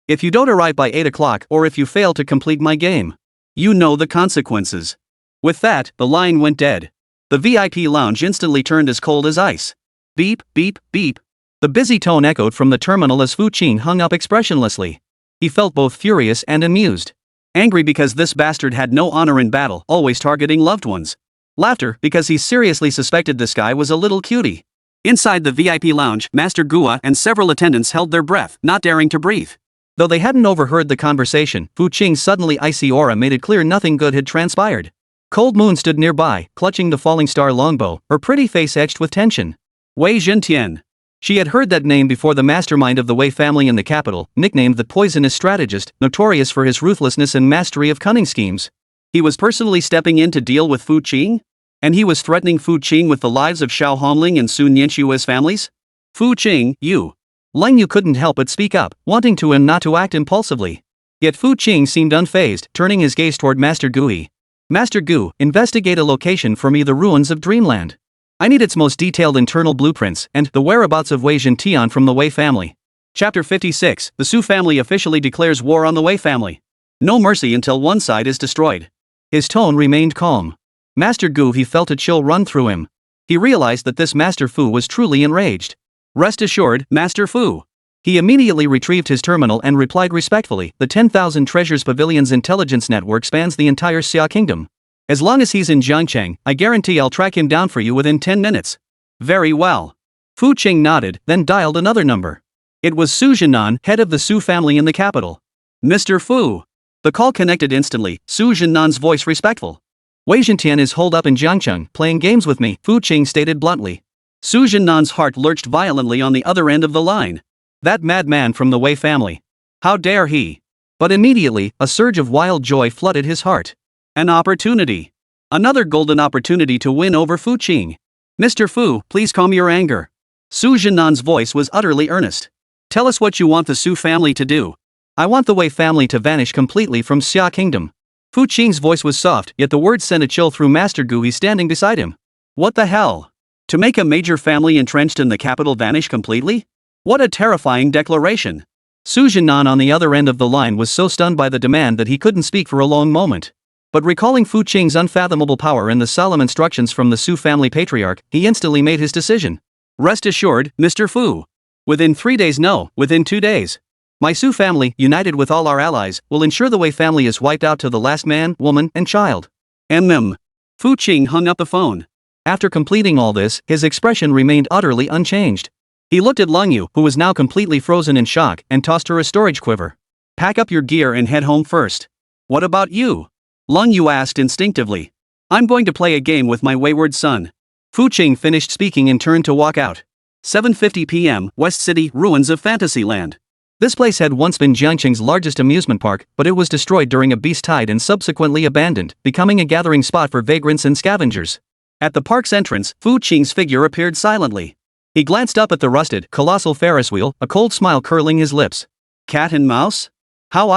If you don't arrive by 8 o'clock or if you fail to complete my game, you know the consequences. With that, the line went dead. The VIP lounge instantly turned as cold as ice. Beep, beep, beep. The busy tone echoed from the terminal as Fu Qing hung up expressionlessly. He felt both furious and amused. Angry because this bastard had no honor in battle, always targeting loved ones. Laughter because he seriously suspected this guy was a little cutie. Inside the VIP lounge, Master Gua and several attendants held their breath, not daring to breathe. Though they hadn't overheard the conversation, Fu Qing's suddenly icy aura made it clear nothing good had transpired. Cold Moon stood nearby, clutching the falling star longbow, her pretty face etched with tension. Wei Zhentian. She had heard that name before. The mastermind of the Wei family in the capital, nicknamed the poisonous strategist, notorious for his ruthlessness and mastery of cunning schemes. He was personally stepping in to deal with Fu Qing? And he was threatening Fu Qing with the lives of Xiao Hongling and Sun Yanxue's families? Fu Qing, you. Lung Yu couldn't help but speak up, wanting to and not to act impulsively. Yet Fu Qing seemed unfazed, turning his gaze toward Master Gui. Master Gu, investigate a location for me, the ruins of Dreamland. I need its most detailed internal blueprints and the whereabouts of Wei Zhentian from the Wei family. Chapter 56, the Su family officially declares war on the Wei family. No mercy until one side is destroyed. His tone remained calm. Master Gu, he felt a chill run through him. He realized that this Master Fu was truly enraged. Rest assured, Master Fu. He immediately retrieved his terminal and replied respectfully, the 10,000 Treasures Pavilion's intelligence network spans the entire Xia Kingdom. As long as he's in Jiangcheng, I guarantee I'll track him down for you within 10 minutes. Very well. Fu Qing nodded, then dialed another number. It was Su Jinan, head of the Su family in the capital. Mr. Fu. The call connected instantly, Su Jinan's voice respectful. Wei Zhentian is holed up in Jiangcheng, playing games with me, Fu Qing stated bluntly. Su Jinan's heart lurched violently on the other end of the line. That madman from the Wei family. How dare he? But immediately, a surge of wild joy flooded his heart. An opportunity. Another golden opportunity to win over Fu Qing. Mr. Fu, please calm your anger. Su Jinan's voice was utterly earnest. Tell us what you want the Su family to do. I want the Wei family to vanish completely from Xia Kingdom. Fu Qing's voice was soft, yet the words sent a chill through Master Gu standing beside him. What the hell? To make a major family entrenched in the capital vanish completely? What a terrifying declaration. Su Jinan on the other end of the line was so stunned by the demand that he couldn't speak for a long moment. But recalling Fu Qing's unfathomable power and the solemn instructions from the Su family patriarch, he instantly made his decision. Rest assured, Mr. Fu. Within 3 days, no, within 2 days. My Su family, united with all our allies, will ensure the Wei family is wiped out to the last man, woman, and child. Fu Qing hung up the phone. After completing all this, his expression remained utterly unchanged. He looked at Leng Yu, who was now completely frozen in shock, and tossed her a storage quiver. Pack up your gear and head home first. What about you? Leng Yu asked instinctively. I'm going to play a game with my wayward son. Fu Qing finished speaking and turned to walk out. 7:50 p.m., West City, ruins of Fantasyland. This place had once been Jiangcheng's largest amusement park, but it was destroyed during a beast tide and subsequently abandoned, becoming a gathering spot for vagrants and scavengers. At the park's entrance, Fu Qing's figure appeared silently. He glanced up at the rusted, colossal Ferris wheel, a cold smile curling his lips. Cat and mouse? How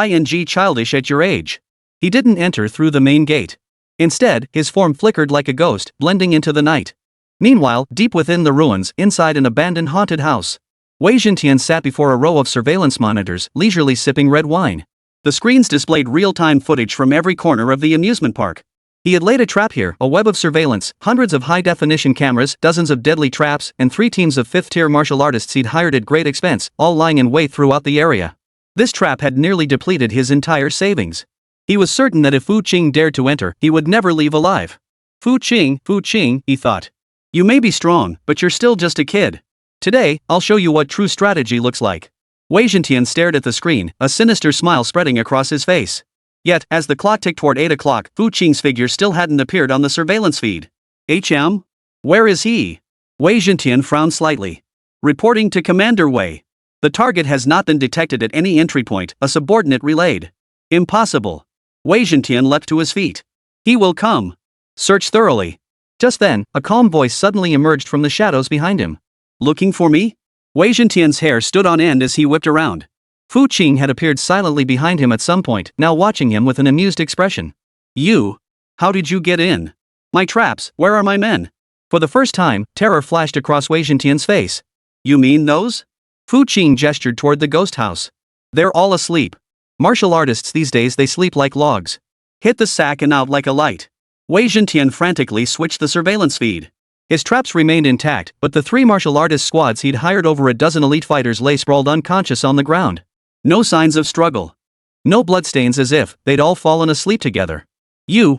childish at your age. He didn't enter through the main gate. Instead, his form flickered like a ghost, blending into the night. Meanwhile, deep within the ruins, inside an abandoned haunted house, Wei Zhentian sat before a row of surveillance monitors, leisurely sipping red wine. The screens displayed real-time footage from every corner of the amusement park. He had laid a trap here, a web of surveillance, hundreds of high-definition cameras, dozens of deadly traps, and 3 teams of 5th-tier martial artists he'd hired at great expense, all lying in wait throughout the area. This trap had nearly depleted his entire savings. He was certain that if Fu Qing dared to enter, he would never leave alive. Fu Qing, he thought. You may be strong, but you're still just a kid. Today, I'll show you what true strategy looks like. Wei Zhentian stared at the screen, a sinister smile spreading across his face. Yet, as the clock ticked toward 8 o'clock, Fu Qing's figure still hadn't appeared on the surveillance feed. Where is he? Wei Zhentian frowned slightly. Reporting to Commander Wei. The target has not been detected at any entry point, a subordinate relayed. Impossible. Wei Zhentian leapt to his feet. He will come. Search thoroughly. Just then, a calm voice suddenly emerged from the shadows behind him. Looking for me? Wei Zhentian's hair stood on end as he whipped around. Fu Qing had appeared silently behind him at some point, now watching him with an amused expression. You? How did you get in? My traps, where are my men? For the first time, terror flashed across Wei Zhentian's face. You mean those? Fu Qing gestured toward the ghost house. They're all asleep. Martial artists these days, they sleep like logs. Hit the sack and out like a light. Wei Zhentian frantically switched the surveillance feed. His traps remained intact, but the 3 martial artist squads he'd hired over a dozen elite fighters lay sprawled unconscious on the ground. No signs of struggle. No bloodstains, as if they'd all fallen asleep together.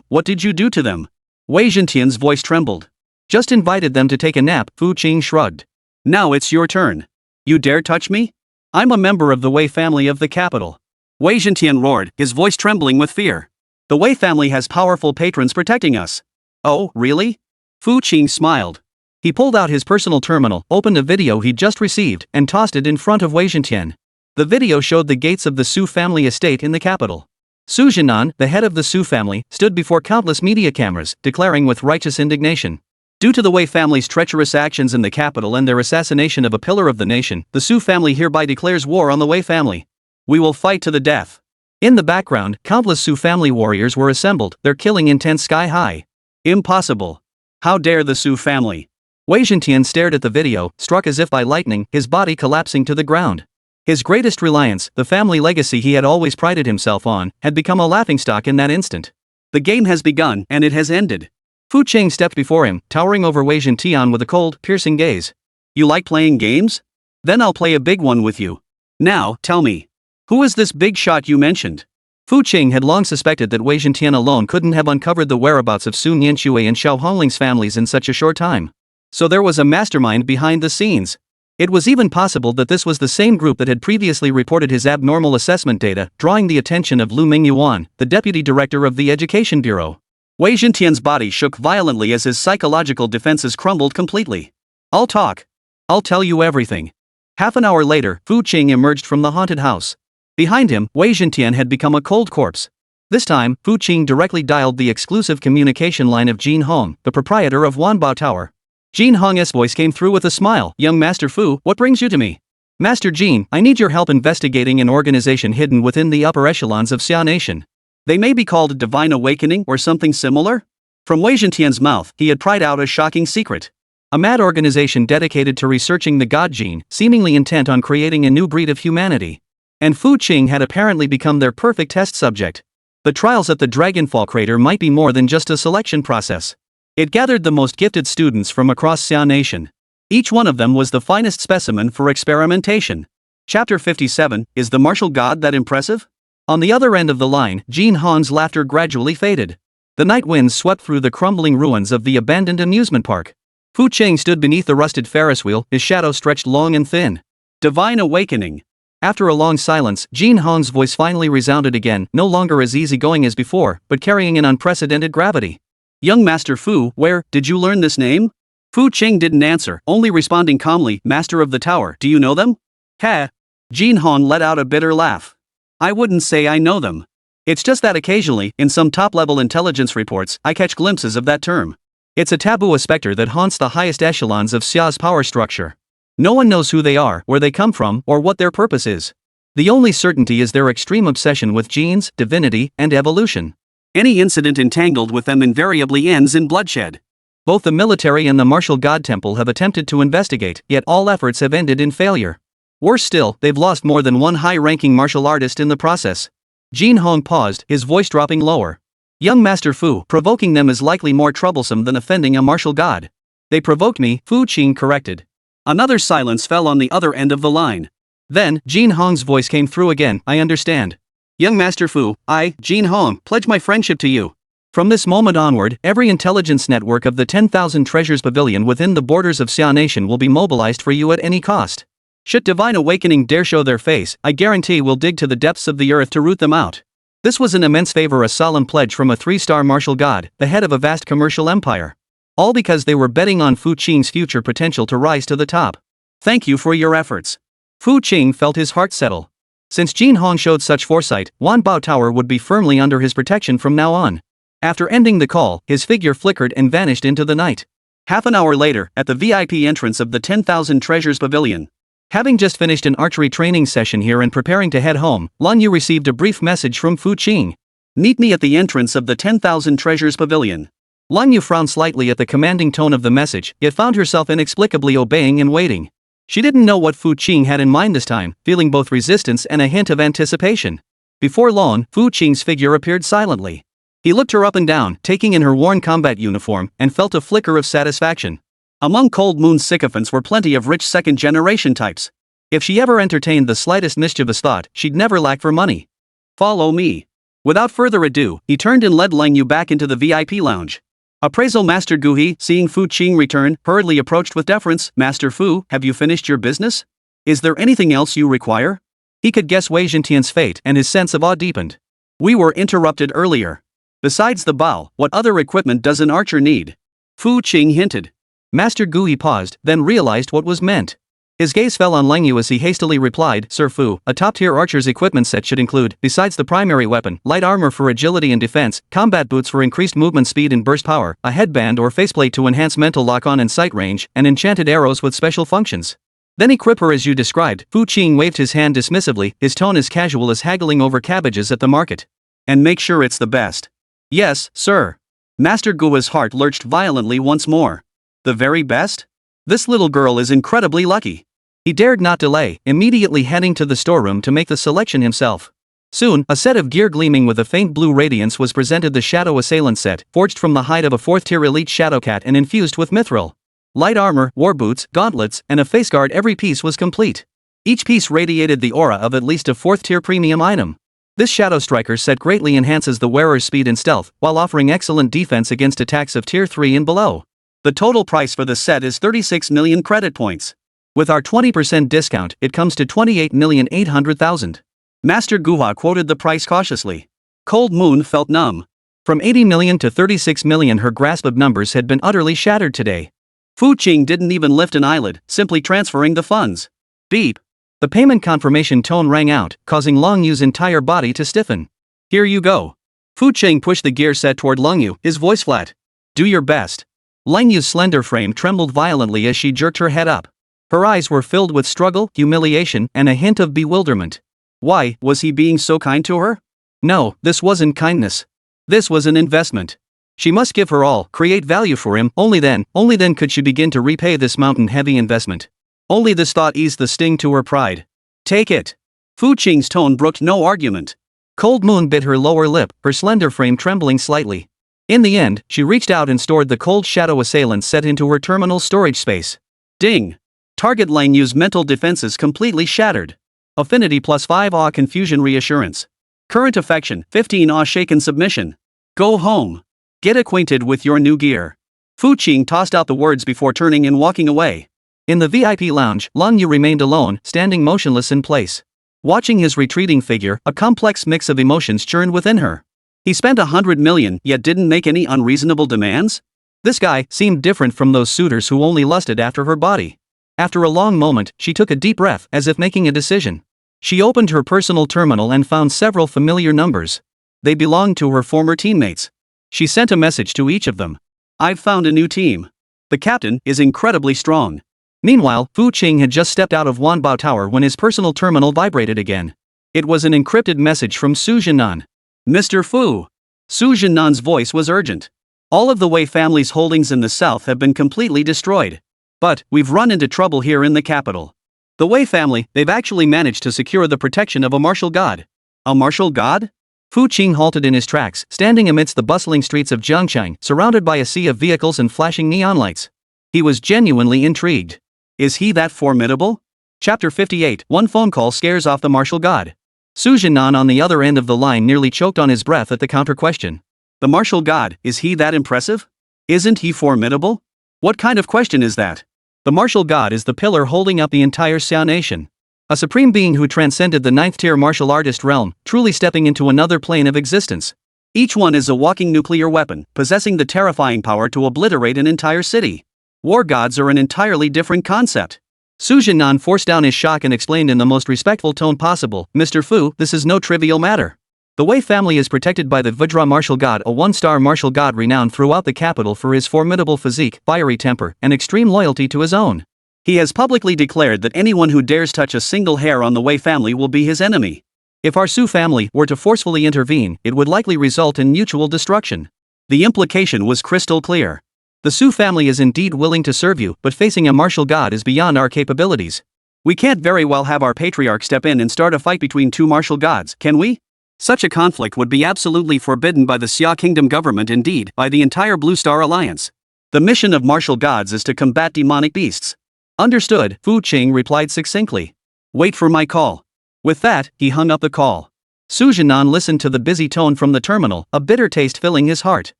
What did you do to them? Wei Zhentian's voice trembled. Just invited them to take a nap, Fu Qing shrugged. Now it's your turn. You dare touch me? I'm a member of the Wei family of the capital. Wei Zhentian roared, his voice trembling with fear. The Wei family has powerful patrons protecting us. Oh, really? Fu Qing smiled. He pulled out his personal terminal, opened a video he'd just received, and tossed it in front of Wei Zhentian. The video showed the gates of the Su family estate in the capital. Su Jinan, the head of the Su family, stood before countless media cameras, declaring with righteous indignation. Due to the Wei family's treacherous actions in the capital and their assassination of a pillar of the nation, the Su family hereby declares war on the Wei family. We will fight to the death. In the background, countless Su family warriors were assembled, their killing intent sky high. Impossible. How dare the Su family? Wei Zhentian stared at the video, struck as if by lightning, his body collapsing to the ground. His greatest reliance, the family legacy he had always prided himself on, had become a laughingstock in that instant. The game has begun, and it has ended. Fu Qing stepped before him, towering over Wei Zhentian with a cold, piercing gaze. You like playing games? Then I'll play a big one with you. Now, tell me. Who is this big shot you mentioned? Fu Qing had long suspected that Wei Zhentian alone couldn't have uncovered the whereabouts of Sun Yanxue and Xiao Hongling's families in such a short time. So there was a mastermind behind the scenes. It was even possible that this was the same group that had previously reported his abnormal assessment data, drawing the attention of Lu Mingyuan, the deputy director of the Education Bureau. Wei Zhentian's body shook violently as his psychological defenses crumbled completely. I'll talk. I'll tell you everything. Half an hour later, Fu Qing emerged from the haunted house. Behind him, Wei Zhentian had become a cold corpse. This time, Fu Qing directly dialed the exclusive communication line of Jin Hong, the proprietor of Wanbao Tower. Jin Hong's voice came through with a smile. Young Master Fu, what brings you to me? Master Jin, I need your help investigating an organization hidden within the upper echelons of Xia Nation. They may be called Divine Awakening or something similar? From Wei Zhentian's mouth, he had pried out a shocking secret. A mad organization dedicated to researching the God gene, seemingly intent on creating a new breed of humanity. And Fu Qing had apparently become their perfect test subject. The trials at the Dragonfall crater might be more than just a selection process. It gathered the most gifted students from across Xia Nation. Each one of them was the finest specimen for experimentation. Chapter 57, Is the Martial God that impressive? On the other end of the line, Jin Hong's laughter gradually faded. The night winds swept through the crumbling ruins of the abandoned amusement park. Fu Qing stood beneath the rusted Ferris wheel, his shadow stretched long and thin. Divine Awakening. After a long silence, Jin Hong's voice finally resounded again, no longer as easygoing as before, but carrying an unprecedented gravity. Young Master Fu, where did you learn this name? Fu Qing didn't answer, only responding calmly, Master of the Tower, do you know them? Ha! Jin Hong let out a bitter laugh. I wouldn't say I know them. It's just that occasionally, in some top-level intelligence reports, I catch glimpses of that term. It's a taboo, a specter that haunts the highest echelons of Xia's power structure. No one knows who they are, where they come from, or what their purpose is. The only certainty is their extreme obsession with genes, divinity, and evolution. Any incident entangled with them invariably ends in bloodshed. Both the military and the martial god temple have attempted to investigate, yet all efforts have ended in failure. Worse still, they've lost more than one high-ranking martial artist in the process. Jin Hong paused, his voice dropping lower. Young Master Fu, provoking them is likely more troublesome than offending a martial god. They provoked me, Fu Qing corrected. Another silence fell on the other end of the line. Then, Jin Hong's voice came through again, I understand. Young Master Fu, I, Jin Hong, pledge my friendship to you. From this moment onward, every intelligence network of the 10,000 Treasures Pavilion within the borders of Xia Nation will be mobilized for you at any cost. Should Divine Awakening dare show their face, I guarantee we'll dig to the depths of the earth to root them out. This was an immense favor, a solemn pledge from a 3-star martial god, the head of a vast commercial empire. All because they were betting on Fu Qing's future potential to rise to the top. Thank you for your efforts. Fu Qing felt his heart settle. Since Jin Hong showed such foresight, Wanbao Tower would be firmly under his protection from now on. After ending the call, his figure flickered and vanished into the night. Half an hour later, at the VIP entrance of the 10,000 Treasures Pavilion. Having just finished an archery training session here and preparing to head home, Lan Yu received a brief message from Fu Qing. Meet me at the entrance of the 10,000 Treasures Pavilion. Lan Yu frowned slightly at the commanding tone of the message, yet found herself inexplicably obeying and waiting. She didn't know what Fu Qing had in mind this time, feeling both resistance and a hint of anticipation. Before long, Fu Qing's figure appeared silently. He looked her up and down, taking in her worn combat uniform, and felt a flicker of satisfaction. Among Cold Moon's sycophants were plenty of rich second-generation types. If she ever entertained the slightest mischievous thought, she'd never lack for money. Follow me. Without further ado, he turned and led Lan Yu back into the VIP lounge. Appraisal Master Guhi, seeing Fu Qing return, hurriedly approached with deference. Master Fu, have you finished your business? Is there anything else you require? He could guess Wei Zhentian's fate, and his sense of awe deepened. We were interrupted earlier. Besides the bow, what other equipment does an archer need? Fu Qing hinted. Master Guhi paused, then realized what was meant. His gaze fell on Lan Yu as he hastily replied, Sir Fu, a top-tier archer's equipment set should include, besides the primary weapon, light armor for agility and defense, combat boots for increased movement speed and burst power, a headband or faceplate to enhance mental lock-on and sight range, and enchanted arrows with special functions. Then equip her as you described. Fu Qing waved his hand dismissively, his tone as casual as haggling over cabbages at the market. And make sure it's the best. Yes, sir. Master Gua's heart lurched violently once more. The very best? This little girl is incredibly lucky. He dared not delay, immediately heading to the storeroom to make the selection himself. Soon, a set of gear gleaming with a faint blue radiance was presented, the Shadow Assailant set, forged from the hide of a 4th-tier elite Shadowcat and infused with mithril. Light armor, war boots, gauntlets, and a faceguard, every piece was complete. Each piece radiated the aura of at least a 4th-tier premium item. This Shadow Striker set greatly enhances the wearer's speed and stealth, while offering excellent defense against attacks of Tier 3 and below. The total price for the set is 36 million credit points. With our 20% discount, it comes to 28,800,000. Master Guha quoted the price cautiously. Cold Moon felt numb. From 80 million to 36 million, her grasp of numbers had been utterly shattered today. Fu Qing didn't even lift an eyelid, simply transferring the funds. Beep. The payment confirmation tone rang out, causing Long Yu's entire body to stiffen. Here you go. Fu Qing pushed the gear set toward Long Yu, his voice flat. Do your best. Long Yu's slender frame trembled violently as she jerked her head up. Her eyes were filled with struggle, humiliation, and a hint of bewilderment. Why, was he being so kind to her? No, this wasn't kindness. This was an investment. She must give her all, create value for him, only then could she begin to repay this mountain-heavy investment. Only this thought eased the sting to her pride. Take it. Fu Qing's tone brooked no argument. Cold Moon bit her lower lip, her slender frame trembling slightly. In the end, she reached out and stored the cold shadow assailant set into her terminal storage space. Ding. Target Lang Yu's mental defenses completely shattered. Affinity +5 awe confusion reassurance. Current affection 15 awe shaken submission. Go home. Get acquainted with your new gear. Fu Qing tossed out the words before turning and walking away. In the VIP lounge, Long Yu remained alone, standing motionless in place. Watching his retreating figure, a complex mix of emotions churned within her. He spent 100 million yet didn't make any unreasonable demands? This guy seemed different from those suitors who only lusted after her body. After a long moment, she took a deep breath, as if making a decision. She opened her personal terminal and found several familiar numbers. They belonged to her former teammates. She sent a message to each of them. I've found a new team. The captain is incredibly strong. Meanwhile, Fu Qing had just stepped out of Wanbao Tower when his personal terminal vibrated again. It was an encrypted message from Su Jinan. Mr. Fu. Su Jinan's voice was urgent. All of the Wei family's holdings in the south have been completely destroyed. But, we've run into trouble here in the capital. The Wei family, they've actually managed to secure the protection of a martial god. A martial god? Fu Qing halted in his tracks, standing amidst the bustling streets of Jiangchang, surrounded by a sea of vehicles and flashing neon lights. He was genuinely intrigued. Is he that formidable? Chapter 58, One phone call scares off the martial god. Su Jinan on the other end of the line nearly choked on his breath at the counter-question. The martial god, is he that impressive? Isn't he formidable? What kind of question is that? The martial god is the pillar holding up the entire Xiao nation. A supreme being who transcended the 9th-tier martial artist realm, truly stepping into another plane of existence. Each one is a walking nuclear weapon, possessing the terrifying power to obliterate an entire city. War gods are an entirely different concept. Su Jinan forced down his shock and explained in the most respectful tone possible, Mr. Fu, this is no trivial matter. The Wei family is protected by the Vajra martial god, a one-star martial god renowned throughout the capital for his formidable physique, fiery temper, and extreme loyalty to his own. He has publicly declared that anyone who dares touch a single hair on the Wei family will be his enemy. If our Su family were to forcefully intervene, it would likely result in mutual destruction. The implication was crystal clear. The Su family is indeed willing to serve you, but facing a martial god is beyond our capabilities. We can't very well have our patriarch step in and start a fight between two martial gods, can we? Such a conflict would be absolutely forbidden by the Xia Kingdom government, indeed, by the entire Blue Star Alliance. The mission of martial gods is to combat demonic beasts. Understood, Fu Qing replied succinctly. Wait for my call. With that, he hung up the call. Su Jinan listened to the busy tone from the terminal, a bitter taste filling his heart.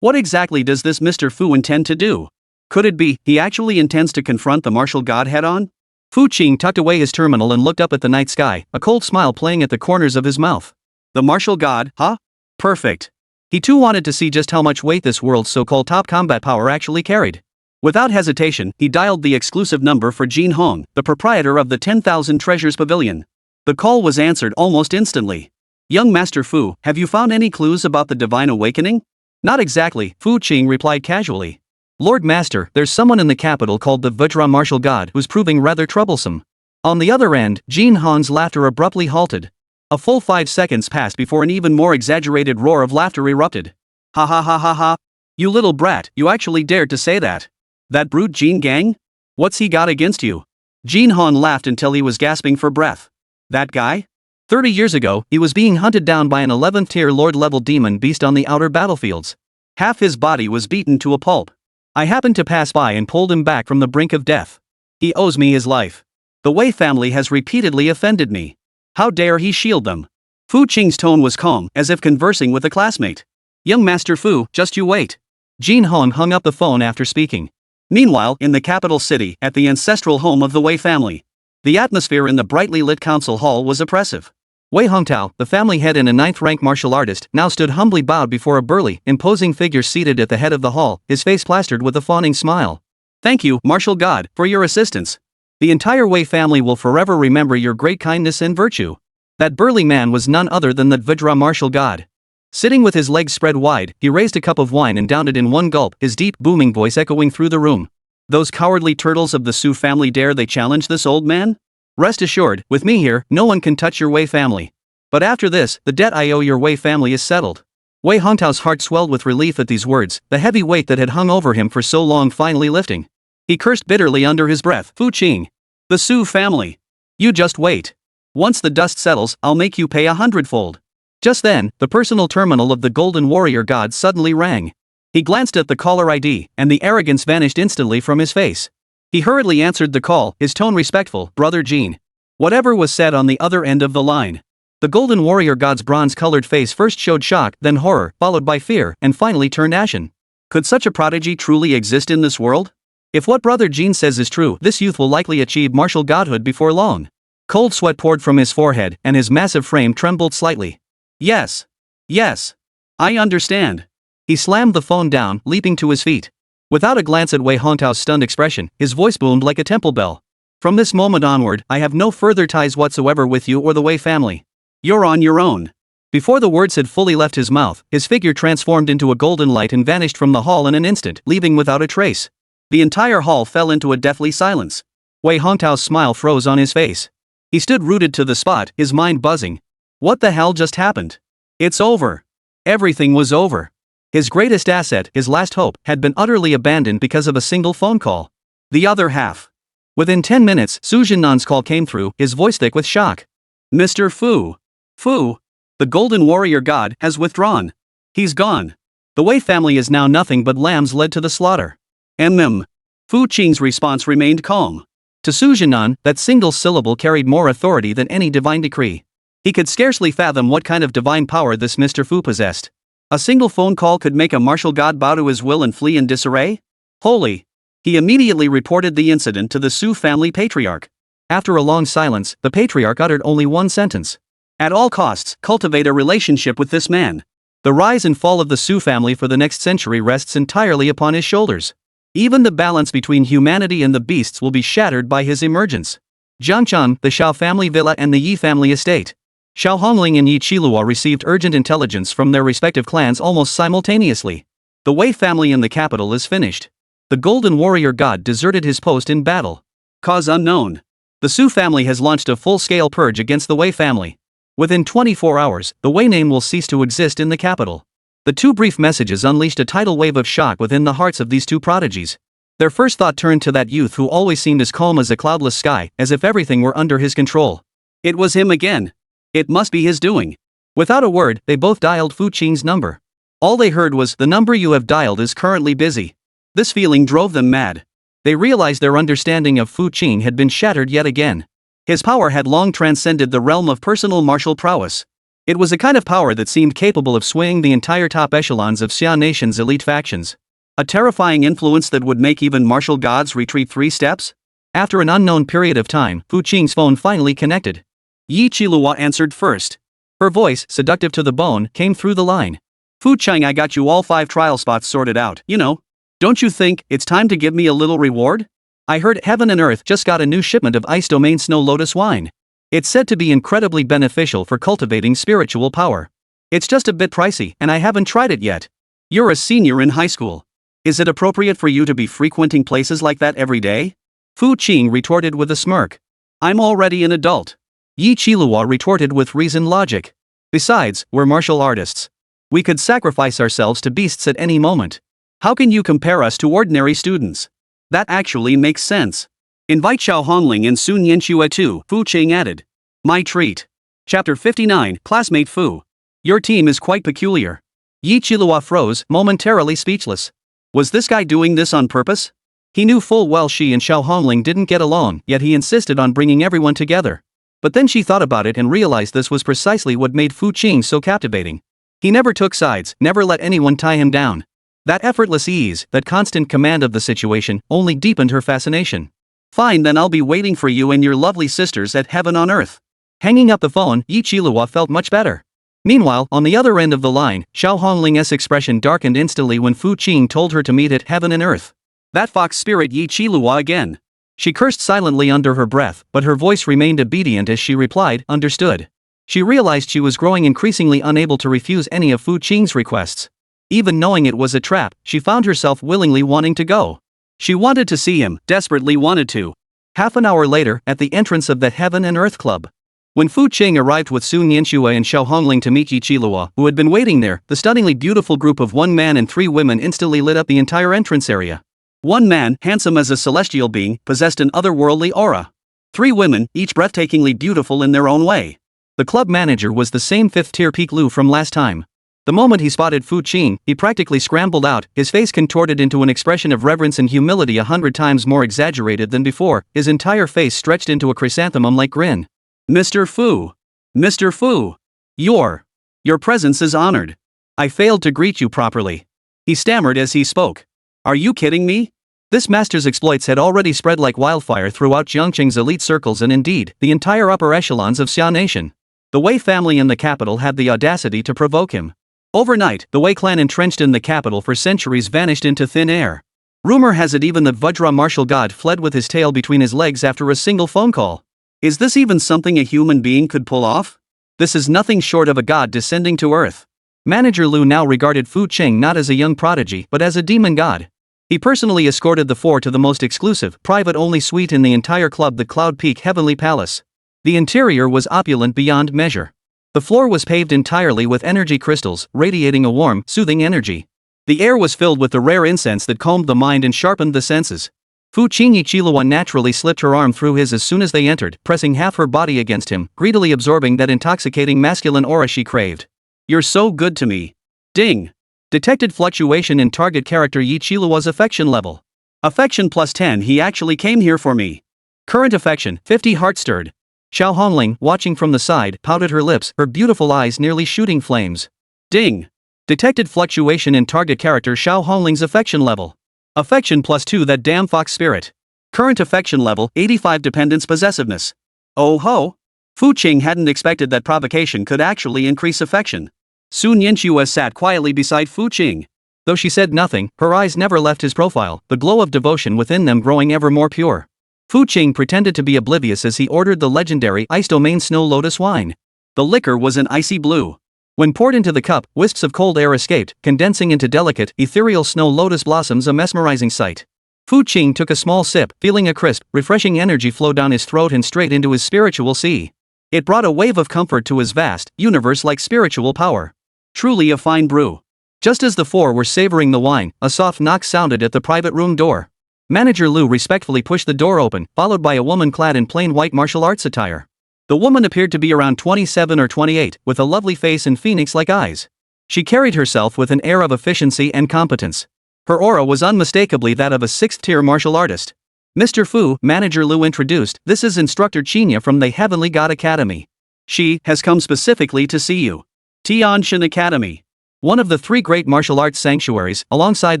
What exactly does this Mr. Fu intend to do? Could it be, he actually intends to confront the martial god head-on? Fu Qing tucked away his terminal and looked up at the night sky, a cold smile playing at the corners of his mouth. The martial god, huh? Perfect. He too wanted to see just how much weight this world's so-called top combat power actually carried. Without hesitation, he dialed the exclusive number for Jin Hong, the proprietor of the 10,000 Treasures Pavilion. The call was answered almost instantly. Young Master Fu, have you found any clues about the Divine Awakening? Not exactly, Fu Qing replied casually. Lord Master, there's someone in the capital called the Vajra martial god who's proving rather troublesome. On the other end, Jin Hong's laughter abruptly halted. A full 5 seconds passed before an even more exaggerated roar of laughter erupted. Ha ha ha ha ha. You little brat, you actually dared to say that. That brute Jin Gang? What's he got against you? Jin Hong laughed until he was gasping for breath. That guy? 30 years ago, he was being hunted down by an 11th-tier Lord-level demon beast on the outer battlefields. Half his body was beaten to a pulp. I happened to pass by and pulled him back from the brink of death. He owes me his life. The Wei family has repeatedly offended me. How dare he shield them? Fu Qing's tone was calm, as if conversing with a classmate. Young Master Fu, just you wait. Jin Hong hung up the phone after speaking. Meanwhile, in the capital city, at the ancestral home of the Wei family, the atmosphere in the brightly lit council hall was oppressive. Wei Hongtao, the family head and a ninth-rank martial artist, now stood humbly bowed before a burly, imposing figure seated at the head of the hall, his face plastered with a fawning smile. Thank you, martial god, for your assistance. The entire Wei family will forever remember your great kindness and virtue. That burly man was none other than the Vajra martial god. Sitting with his legs spread wide, he raised a cup of wine and downed it in one gulp, his deep, booming voice echoing through the room. Those cowardly turtles of the Su family, dare they challenge this old man? Rest assured, with me here, no one can touch your Wei family. But after this, the debt I owe your Wei family is settled. Wei Hongtao's heart swelled with relief at these words, the heavy weight that had hung over him for so long finally lifting. He cursed bitterly under his breath. Fu Qing. The Su family. You just wait. Once the dust settles, I'll make you pay 100-fold. Just then, the personal terminal of the Golden Warrior God suddenly rang. He glanced at the caller ID, and the arrogance vanished instantly from his face. He hurriedly answered the call, his tone respectful. Brother Jin. Whatever was said on the other end of the line. The Golden Warrior God's bronze-colored face first showed shock, then horror, followed by fear, and finally turned ashen. Could such a prodigy truly exist in this world? If what Brother Jin says is true, this youth will likely achieve martial godhood before long. Cold sweat poured from his forehead, and his massive frame trembled slightly. Yes. Yes. I understand. He slammed the phone down, leaping to his feet. Without a glance at Wei Hongtao's stunned expression, his voice boomed like a temple bell. From this moment onward, I have no further ties whatsoever with you or the Wei family. You're on your own. Before the words had fully left his mouth, his figure transformed into a golden light and vanished from the hall in an instant, leaving without a trace. The entire hall fell into a deathly silence. Wei Hongtao's smile froze on his face. He stood rooted to the spot, his mind buzzing. What the hell just happened? It's over. Everything was over. His greatest asset, his last hope, had been utterly abandoned because of a single phone call. The other half. Within 10 minutes, Su Jinnan's call came through, his voice thick with shock. Mr. Fu. Fu. The Golden Warrior God has withdrawn. He's gone. The Wei family is now nothing but lambs led to the slaughter. Fu Qing's response remained calm. To Su Jinnan, that single syllable carried more authority than any divine decree. He could scarcely fathom what kind of divine power this Mr. Fu possessed. A single phone call could make a martial god bow to his will and flee in disarray? Holy! He immediately reported the incident to the Su family patriarch. After a long silence, the patriarch uttered only one sentence. At all costs, cultivate a relationship with this man. The rise and fall of the Su family for the next century rests entirely upon his shoulders. Even the balance between humanity and the beasts will be shattered by his emergence. Jiangchan, the Shao family villa and the Yi family estate. Xiao Hongling and Yi Qilua received urgent intelligence from their respective clans almost simultaneously. The Wei family in the capital is finished. The Golden Warrior God deserted his post in battle. Cause unknown. The Su family has launched a full-scale purge against the Wei family. Within 24 hours, the Wei name will cease to exist in the capital. The two brief messages unleashed a tidal wave of shock within the hearts of these two prodigies. Their first thought turned to that youth who always seemed as calm as a cloudless sky, as if everything were under his control. It was him again. It must be his doing. Without a word, they both dialed Fu Qing's number. All they heard was, "The number you have dialed is currently busy." This feeling drove them mad. They realized their understanding of Fu Qing had been shattered yet again. His power had long transcended the realm of personal martial prowess. It was a kind of power that seemed capable of swaying the entire top echelons of Xia Nation's elite factions. A terrifying influence that would make even martial gods retreat 3 steps? After an unknown period of time, Fu Qing's phone finally connected. Yi Qilua answered first. Her voice, seductive to the bone, came through the line. Fu Qing, I got you all 5 trial spots sorted out, you know. Don't you think it's time to give me a little reward? I heard Heaven and Earth just got a new shipment of Ice Domain Snow Lotus wine. It's said to be incredibly beneficial for cultivating spiritual power. It's just a bit pricey, and I haven't tried it yet. You're a senior in high school. Is it appropriate for you to be frequenting places like that every day? Fu Qing retorted with a smirk. I'm already an adult. Yi Qilua retorted with reasoned logic. Besides, we're martial artists. We could sacrifice ourselves to beasts at any moment. How can you compare us to ordinary students? That actually makes sense. Invite Xiao Hongling and Sun Yanxue too, Fu Qing added. My treat. Chapter 59, Classmate Fu. Your team is quite peculiar. Yi Qilua froze, momentarily speechless. Was this guy doing this on purpose? He knew full well she and Xiao Hongling didn't get along, yet he insisted on bringing everyone together. But then she thought about it and realized this was precisely what made Fu Qing so captivating. He never took sides, never let anyone tie him down. That effortless ease, that constant command of the situation, only deepened her fascination. Fine, then I'll be waiting for you and your lovely sisters at heaven on earth. Hanging up the phone, Yi Qilihua felt much better. Meanwhile, on the other end of the line, Xiao Hongling's expression darkened instantly when Fu Qing told her to meet at heaven and earth. That fox spirit Yi Qilihua again. She cursed silently under her breath, but her voice remained obedient as she replied, understood. She realized she was growing increasingly unable to refuse any of Fu Qing's requests. Even knowing it was a trap, she found herself willingly wanting to go. She wanted to see him, desperately wanted to. Half an hour later, at the entrance of the Heaven and Earth Club. When Fu Qing arrived with Sun Yanxue and Xiao Hongling to meet Yi Qilihua, who had been waiting there, the stunningly beautiful group of one man and three women instantly lit up the entire entrance area. One man, handsome as a celestial being, possessed an otherworldly aura. Three women, each breathtakingly beautiful in their own way. The club manager was the same fifth-tier Peak Lu from last time. The moment he spotted Fu Qing, he practically scrambled out, his face contorted into an expression of reverence and humility 100 times more exaggerated than before, his entire face stretched into a chrysanthemum-like grin. Mr. Fu. Mr. Fu. Your presence is honored. I failed to greet you properly. He stammered as he spoke. Are you kidding me? This master's exploits had already spread like wildfire throughout Jiangqing's elite circles and indeed, the entire upper echelons of Xia Nation. The Wei family in the capital had the audacity to provoke him. Overnight, the Wei clan entrenched in the capital for centuries vanished into thin air. Rumor has it even the Vajra martial god fled with his tail between his legs after a single phone call. Is this even something a human being could pull off? This is nothing short of a god descending to earth. Manager Lu now regarded Fu Qing not as a young prodigy but as a demon god. He personally escorted the four to the most exclusive, private-only suite in the entire club, the Cloud Peak Heavenly Palace. The interior was opulent beyond measure. The floor was paved entirely with energy crystals, radiating a warm, soothing energy. The air was filled with the rare incense that calmed the mind and sharpened the senses. Fu Qing Yi Qilihua naturally slipped her arm through his as soon as they entered, pressing half her body against him, greedily absorbing that intoxicating masculine aura she craved. You're so good to me. Ding. Detected fluctuation in target character Yi Qilua's affection level. Affection plus 10. He actually came here for me. Current affection, 50. Heart stirred. Xiao Hongling, watching from the side, pouted her lips, her beautiful eyes nearly shooting flames. Ding. Detected fluctuation in target character Xiao Hongling's affection level. Affection plus 2. That damn fox spirit. Current affection level, 85. Dependence possessiveness. Oh ho. Fu Qing hadn't expected that provocation could actually increase affection. Sun Yanxue sat quietly beside Fu Qing. Though she said nothing, her eyes never left his profile, the glow of devotion within them growing ever more pure. Fu Qing pretended to be oblivious as he ordered the legendary Ice Domain Snow Lotus wine. The liquor was an icy blue. When poured into the cup, wisps of cold air escaped, condensing into delicate, ethereal snow lotus blossoms, a mesmerizing sight. Fu Qing took a small sip, feeling a crisp, refreshing energy flow down his throat and straight into his spiritual sea. It brought a wave of comfort to his vast, universe-like spiritual power. Truly a fine brew. Just as the four were savoring the wine, a soft knock sounded at the private room door. Manager Lu respectfully pushed the door open, followed by a woman clad in plain white martial arts attire. The woman appeared to be around 27 or 28, with a lovely face and phoenix-like eyes. She carried herself with an air of efficiency and competence. Her aura was unmistakably that of a sixth-tier martial artist. Mr. Fu, Manager Lu introduced, this is Instructor Qinya from the Heavenly God Academy. She has come specifically to see you. Tianshan Academy. One of the three great martial arts sanctuaries, alongside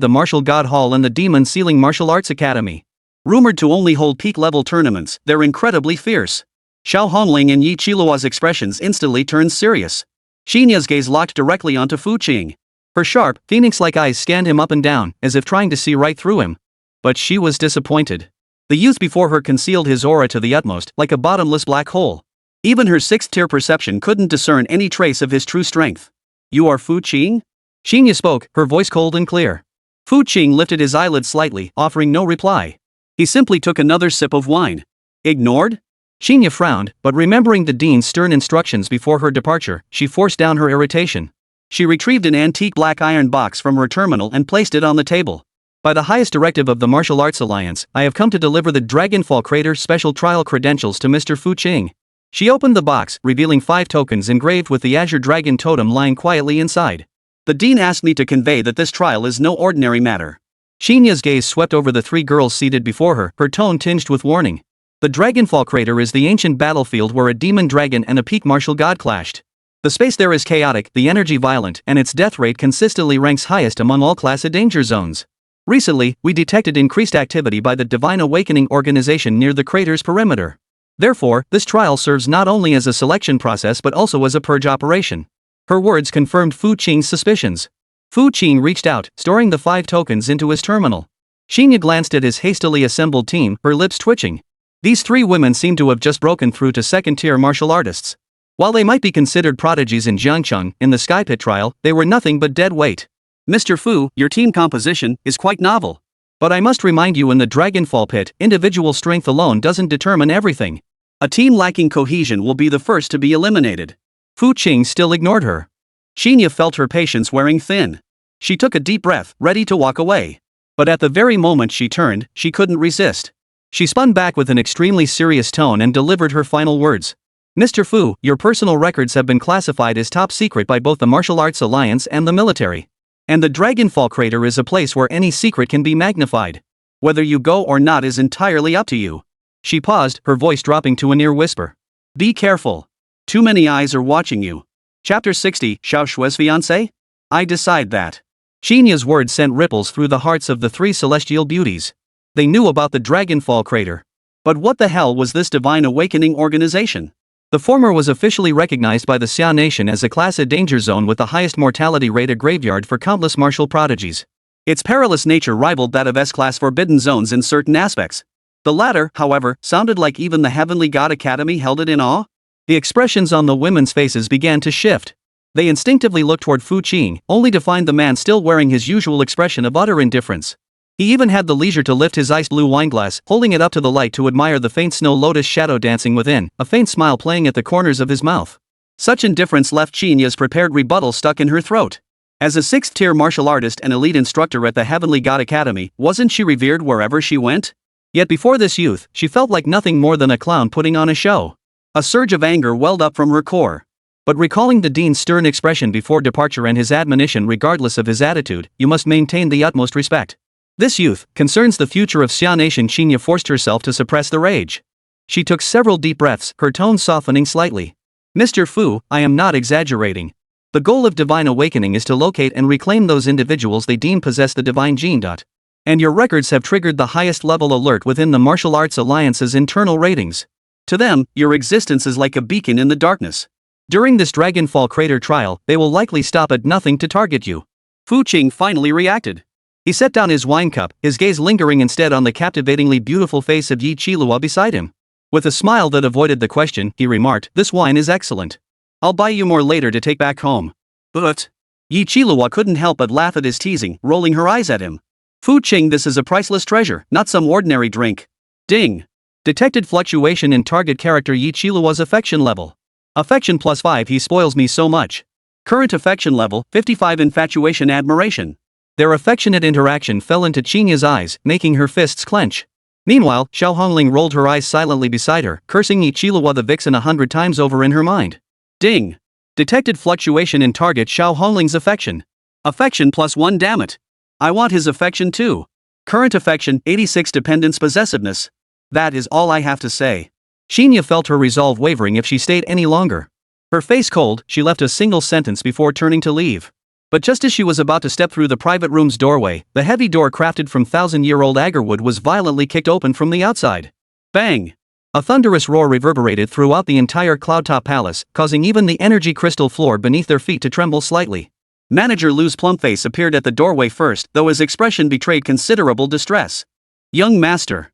the Martial God Hall and the Demon Sealing Martial Arts Academy. Rumored to only hold peak-level tournaments, they're incredibly fierce. Xiao Hongling and Yi Qilua's expressions instantly turned serious. Xinya's gaze locked directly onto Fu Qing. Her sharp, phoenix-like eyes scanned him up and down, as if trying to see right through him. But she was disappointed. The youth before her concealed his aura to the utmost, like a bottomless black hole. Even her sixth-tier perception couldn't discern any trace of his true strength. You are Fu Qing? Xinya spoke, her voice cold and clear. Fu Qing lifted his eyelids slightly, offering no reply. He simply took another sip of wine. Ignored? Xinya frowned, but remembering the dean's stern instructions before her departure, she forced down her irritation. She retrieved an antique black iron box from her terminal and placed it on the table. By the highest directive of the Martial Arts Alliance, I have come to deliver the Dragonfall Crater Special Trial Credentials to Mr. Fu Qing. She opened the box, revealing 5 tokens engraved with the Azure Dragon totem lying quietly inside. The dean asked me to convey that this trial is no ordinary matter. Xinya's gaze swept over the 3 girls seated before her, her tone tinged with warning. The Dragonfall crater is the ancient battlefield where a demon dragon and a peak martial god clashed. The space there is chaotic, the energy violent, and its death rate consistently ranks highest among all class of danger zones. Recently, we detected increased activity by the Divine Awakening organization near the crater's perimeter. Therefore, this trial serves not only as a selection process but also as a purge operation. Her words confirmed Fu Qing's suspicions. Fu Qing reached out, storing the 5 tokens into his terminal. Xinya glanced at his hastily assembled team, her lips twitching. These 3 women seemed to have just broken through to second-tier martial artists. While they might be considered prodigies in Jiangcheng, in the Sky Pit trial, they were nothing but dead weight. Mr. Fu, your team composition is quite novel. But I must remind you, in the Dragonfall Pit, individual strength alone doesn't determine everything. A team lacking cohesion will be the first to be eliminated. Fu Qing still ignored her. Xinya felt her patience wearing thin. She took a deep breath, ready to walk away. But at the very moment she turned, she couldn't resist. She spun back with an extremely serious tone and delivered her final words. Mr. Fu, your personal records have been classified as top secret by both the Martial Arts Alliance and the military. And the Dragonfall crater is a place where any secret can be magnified. Whether you go or not is entirely up to you. She paused, her voice dropping to a near whisper. Be careful. Too many eyes are watching you. Chapter 60, Xiao Shue's fiancé? I decide that. Xinya's words sent ripples through the hearts of the 3 celestial beauties. They knew about the Dragonfall crater. But what the hell was this Divine Awakening organization? The former was officially recognized by the Xia Nation as a class A danger zone with the highest mortality rate, a graveyard for countless martial prodigies. Its perilous nature rivaled that of S-class forbidden zones in certain aspects. The latter, however, sounded like even the Heavenly God Academy held it in awe. The expressions on the women's faces began to shift. They instinctively looked toward Fu Qing, only to find the man still wearing his usual expression of utter indifference. He even had the leisure to lift his ice blue wineglass, holding it up to the light to admire the faint snow lotus shadow dancing within, a faint smile playing at the corners of his mouth. Such indifference left Xinya's prepared rebuttal stuck in her throat. As a 6th-tier martial artist and elite instructor at the Heavenly God Academy, wasn't she revered wherever she went? Yet before this youth, she felt like nothing more than a clown putting on a show. A surge of anger welled up from her core. But recalling the dean's stern expression before departure and his admonition regardless of his attitude, you must maintain the utmost respect. This youth concerns the future of Xia Nation. Xinya forced herself to suppress the rage. She took several deep breaths, her tone softening slightly. Mr. Fu, I am not exaggerating. The goal of Divine Awakening is to locate and reclaim those individuals they deem possess the divine gene. And your records have triggered the highest level alert within the Martial Arts Alliance's internal ratings. To them, your existence is like a beacon in the darkness. During this Dragonfall crater trial, they will likely stop at nothing to target you. Fu Qing finally reacted. He set down his wine cup, his gaze lingering instead on the captivatingly beautiful face of Yi Qilua beside him. With a smile that avoided the question, he remarked, "This wine is excellent. I'll buy you more later to take back home." But Yi Qilua couldn't help but laugh at his teasing, rolling her eyes at him. Fu Qing, this is a priceless treasure, not some ordinary drink. Ding. Detected fluctuation in target character Yi Qilua's affection level. Affection +5, he spoils me so much. Current affection level, 55 infatuation admiration. Their affectionate interaction fell into Qinya's eyes, making her fists clench. Meanwhile, Xiao Hongling rolled her eyes silently beside her, cursing Yi Qilua the vixen 100 times over in her mind. Ding. Detected fluctuation in target Xiao Hongling's affection. Affection +1, damn it. I want his affection too. Current affection, 86 dependence possessiveness. That is all I have to say. Xinya felt her resolve wavering if she stayed any longer. Her face cold, she left a single sentence before turning to leave. But just as she was about to step through the private room's doorway, the heavy door crafted from 1,000-year-old agarwood was violently kicked open from the outside. Bang! A thunderous roar reverberated throughout the entire Cloudtop Palace, causing even the energy crystal floor beneath their feet to tremble slightly. Manager Lu's plump face appeared at the doorway first, though his expression betrayed considerable distress. Young Master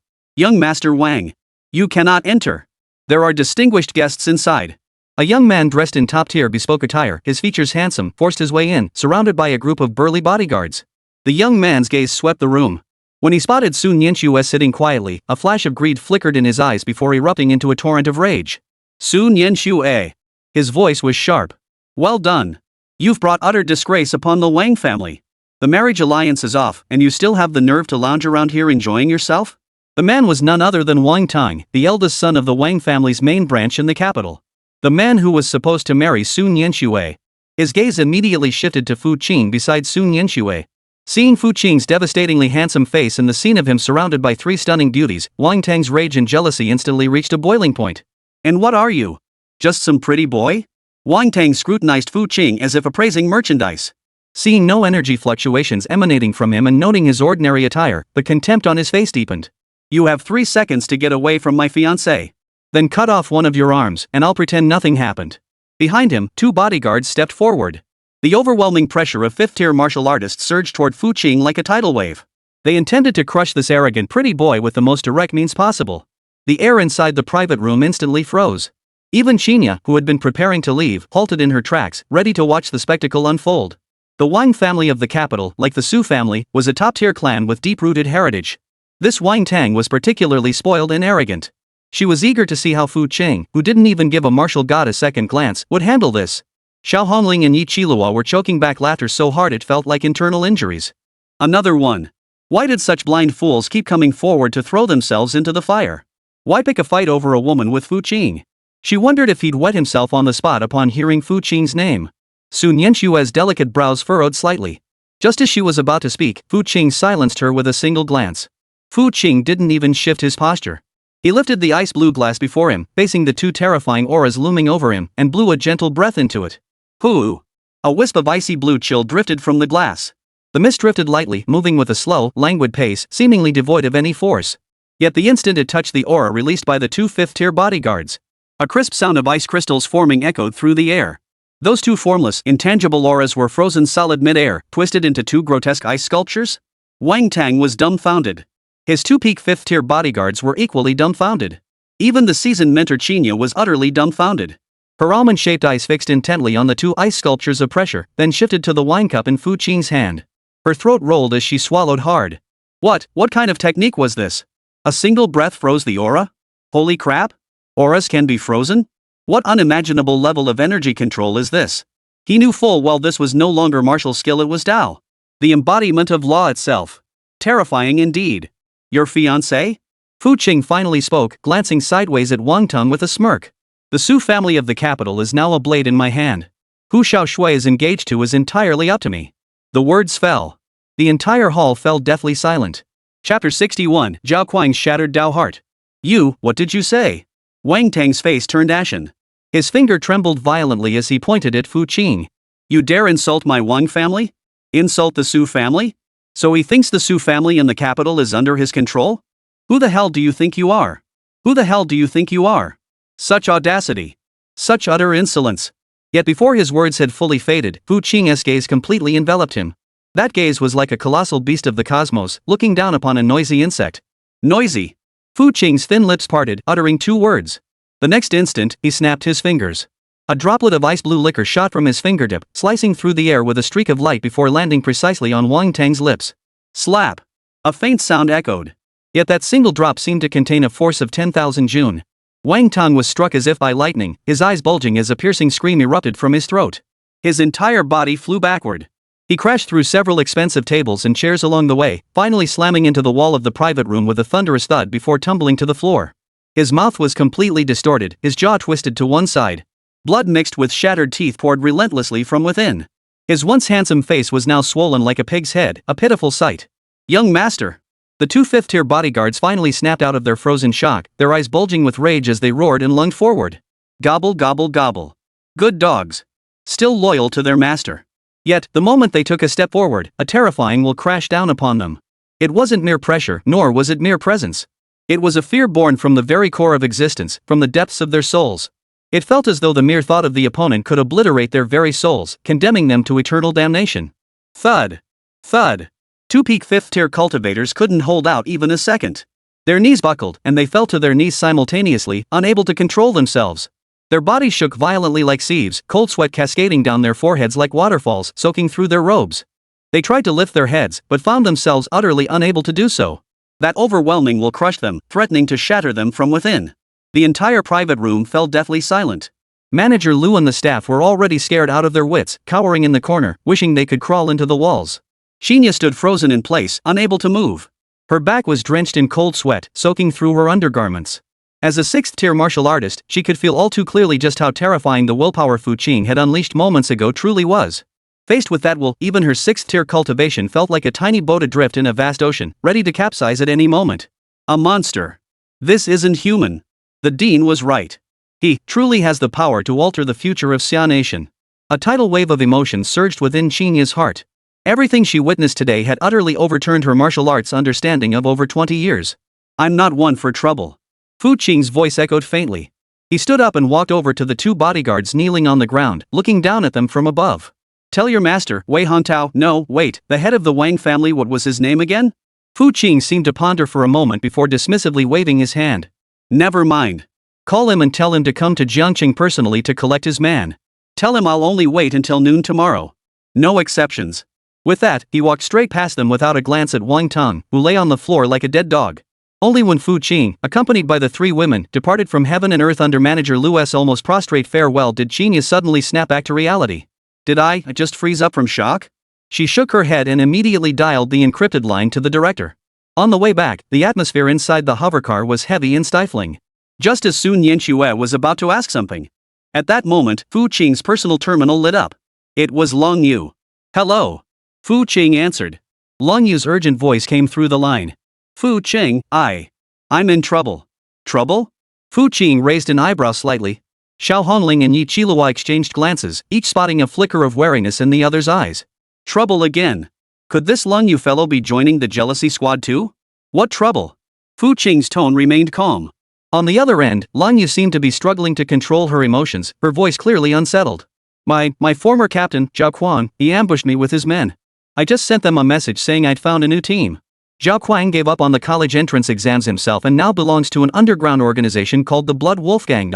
Wang. You cannot enter. There are distinguished guests inside. A young man dressed in top-tier bespoke attire, his features handsome, forced his way in, surrounded by a group of burly bodyguards. The young man's gaze swept the room. When he spotted Sun Yanxue sitting quietly, a flash of greed flickered in his eyes before erupting into a torrent of rage. Sun Yanxue. His voice was sharp. Well done. You've brought utter disgrace upon the Wang family. The marriage alliance is off, and you still have the nerve to lounge around here enjoying yourself? The man was none other than Wang Tang, the eldest son of the Wang family's main branch in the capital. The man who was supposed to marry Sun Yanxue. His gaze immediately shifted to Fu Qing beside Sun Yanxue. Seeing Fu Qing's devastatingly handsome face and the scene of him surrounded by three stunning beauties, Wang Tang's rage and jealousy instantly reached a boiling point. And what are you? Just some pretty boy? Wang Tang scrutinized Fu Qing as if appraising merchandise. Seeing no energy fluctuations emanating from him and noting his ordinary attire, the contempt on his face deepened. You have 3 seconds to get away from my fiancée. Then cut off one of your arms, and I'll pretend nothing happened. Behind him, 2 bodyguards stepped forward. The overwhelming pressure of 5th-tier martial artists surged toward Fu Qing like a tidal wave. They intended to crush this arrogant pretty boy with the most direct means possible. The air inside the private room instantly froze. Even Qinya, who had been preparing to leave, halted in her tracks, ready to watch the spectacle unfold. The Wang family of the capital, like the Su family, was a top-tier clan with deep-rooted heritage. This Wang Tang was particularly spoiled and arrogant. She was eager to see how Fu Qing, who didn't even give a martial god a second glance, would handle this. Xiao Hongling and Yi Qilua were choking back laughter so hard it felt like internal injuries. Another one. Why did such blind fools keep coming forward to throw themselves into the fire? Why pick a fight over a woman with Fu Qing? She wondered if he'd wet himself on the spot upon hearing Fu Qing's name. Sun Yenshua's delicate brows furrowed slightly. Just as she was about to speak, Fu Qing silenced her with a single glance. Fu Qing didn't even shift his posture. He lifted the ice blue glass before him, facing the 2 terrifying auras looming over him, and blew a gentle breath into it. Hoo! A wisp of icy blue chill drifted from the glass. The mist drifted lightly, moving with a slow, languid pace, seemingly devoid of any force. Yet the instant it touched the aura released by the 2 5th-tier bodyguards, a crisp sound of ice crystals forming echoed through the air. Those 2 formless, intangible auras were frozen solid mid-air, twisted into 2 grotesque ice sculptures? Wang Tang was dumbfounded. His 2 peak 5th-tier bodyguards were equally dumbfounded. Even the seasoned mentor Qinya was utterly dumbfounded. Her almond-shaped eyes fixed intently on the 2 ice sculptures of pressure, then shifted to the wine cup in Fu Qing's hand. Her throat rolled as she swallowed hard. What kind of technique was this? A single breath froze the aura? Holy crap! Auras can be frozen? What unimaginable level of energy control is this? He knew full well this was no longer martial skill, it was Tao. The embodiment of law itself. Terrifying indeed. Your fiancé? Fu Qing finally spoke, glancing sideways at Wang Tang with a smirk. The Su family of the capital is now a blade in my hand. Who Xiao Shui is engaged to is entirely up to me. The words fell. The entire hall fell deathly silent. Chapter 61, Zhao Kuang's Shattered Dao Heart. You, what did you say? Wang Tang's face turned ashen. His finger trembled violently as he pointed at Fu Qing. You dare insult my Wang family? Insult the Su family? So he thinks the Su family in the capital is under his control? Who the hell do you think you are? Who the hell do you think you are? Such audacity. Such utter insolence. Yet before his words had fully faded, Fu Qing's gaze completely enveloped him. That gaze was like a colossal beast of the cosmos, looking down upon a noisy insect. Noisy. Fu Qing's thin lips parted, uttering 2 words. The next instant, he snapped his fingers. A droplet of ice blue liquor shot from his fingertip, slicing through the air with a streak of light before landing precisely on Wang Tang's lips. Slap. A faint sound echoed. Yet that single drop seemed to contain a force of 10,000 Jun. Wang Tang was struck as if by lightning, his eyes bulging as a piercing scream erupted from his throat. His entire body flew backward. He crashed through several expensive tables and chairs along the way, finally slamming into the wall of the private room with a thunderous thud before tumbling to the floor. His mouth was completely distorted, his jaw twisted to one side. Blood mixed with shattered teeth poured relentlessly from within. His once handsome face was now swollen like a pig's head, a pitiful sight. Young master! The 2 5th-tier bodyguards finally snapped out of their frozen shock, their eyes bulging with rage as they roared and lunged forward. Gobble gobble gobble. Good dogs. Still loyal to their master. Yet, the moment they took a step forward, a terrifying will crashed down upon them. It wasn't mere pressure, nor was it mere presence. It was a fear born from the very core of existence, from the depths of their souls. It felt as though the mere thought of the opponent could obliterate their very souls, condemning them to eternal damnation. Thud. Thud. 2 peak 5th-tier cultivators couldn't hold out even a second. Their knees buckled, and they fell to their knees simultaneously, unable to control themselves. Their bodies shook violently like sieves, cold sweat cascading down their foreheads like waterfalls, soaking through their robes. They tried to lift their heads, but found themselves utterly unable to do so. That overwhelming will crushed them, threatening to shatter them from within. The entire private room fell deathly silent. Manager Lu and the staff were already scared out of their wits, cowering in the corner, wishing they could crawl into the walls. Qinya stood frozen in place, unable to move. Her back was drenched in cold sweat, soaking through her undergarments. As a 6th-tier martial artist, she could feel all too clearly just how terrifying the willpower Fu Qing had unleashed moments ago truly was. Faced with that will, even her 6th-tier cultivation felt like a tiny boat adrift in a vast ocean, ready to capsize at any moment. A monster. This isn't human. The dean was right. He truly has the power to alter the future of Xia Nation. A tidal wave of emotion surged within Qing's heart. Everything she witnessed today had utterly overturned her martial arts understanding of over 20 years. I'm not one for trouble. Fu Qing's voice echoed faintly. He stood up and walked over to the 2 bodyguards kneeling on the ground, looking down at them from above. Tell your master, Wei Hongtao. No, wait, the head of the Wang family, what was his name again? Fu Qing seemed to ponder for a moment before dismissively waving his hand. Never mind. Call him and tell him to come to Jiangqing personally to collect his man. Tell him I'll only wait until noon tomorrow. No exceptions. With that, he walked straight past them without a glance at Wang Tong, who lay on the floor like a dead dog. Only when Fu Qing, accompanied by the 3 women, departed from heaven and earth under manager Lu's almost prostrate farewell did Qing suddenly snap back to reality. Did I just freeze up from shock? She shook her head and immediately dialed the encrypted line to the director. On the way back, the atmosphere inside the hovercar was heavy and stifling. Just as soon Yanxue was about to ask something. At that moment, Fu Qing's personal terminal lit up. It was Long Yu. Hello. Fu Qing answered. Long Yu's urgent voice came through the line. Fu Qing, I'm in trouble. Trouble? Fu Qing raised an eyebrow slightly. Xiao Hongling and Yi Qilua exchanged glances, each spotting a flicker of wariness in the other's eyes. Trouble again. Could this Long Yu fellow be joining the jealousy squad too? What trouble? Fu Qing's tone remained calm. On the other end, Long Yu seemed to be struggling to control her emotions, her voice clearly unsettled. My former captain, Zhao Quan, he ambushed me with his men. I just sent them a message saying I'd found a new team. Zhao Quan gave up on the college entrance exams himself and now belongs to an underground organization called the Blood Wolfgang.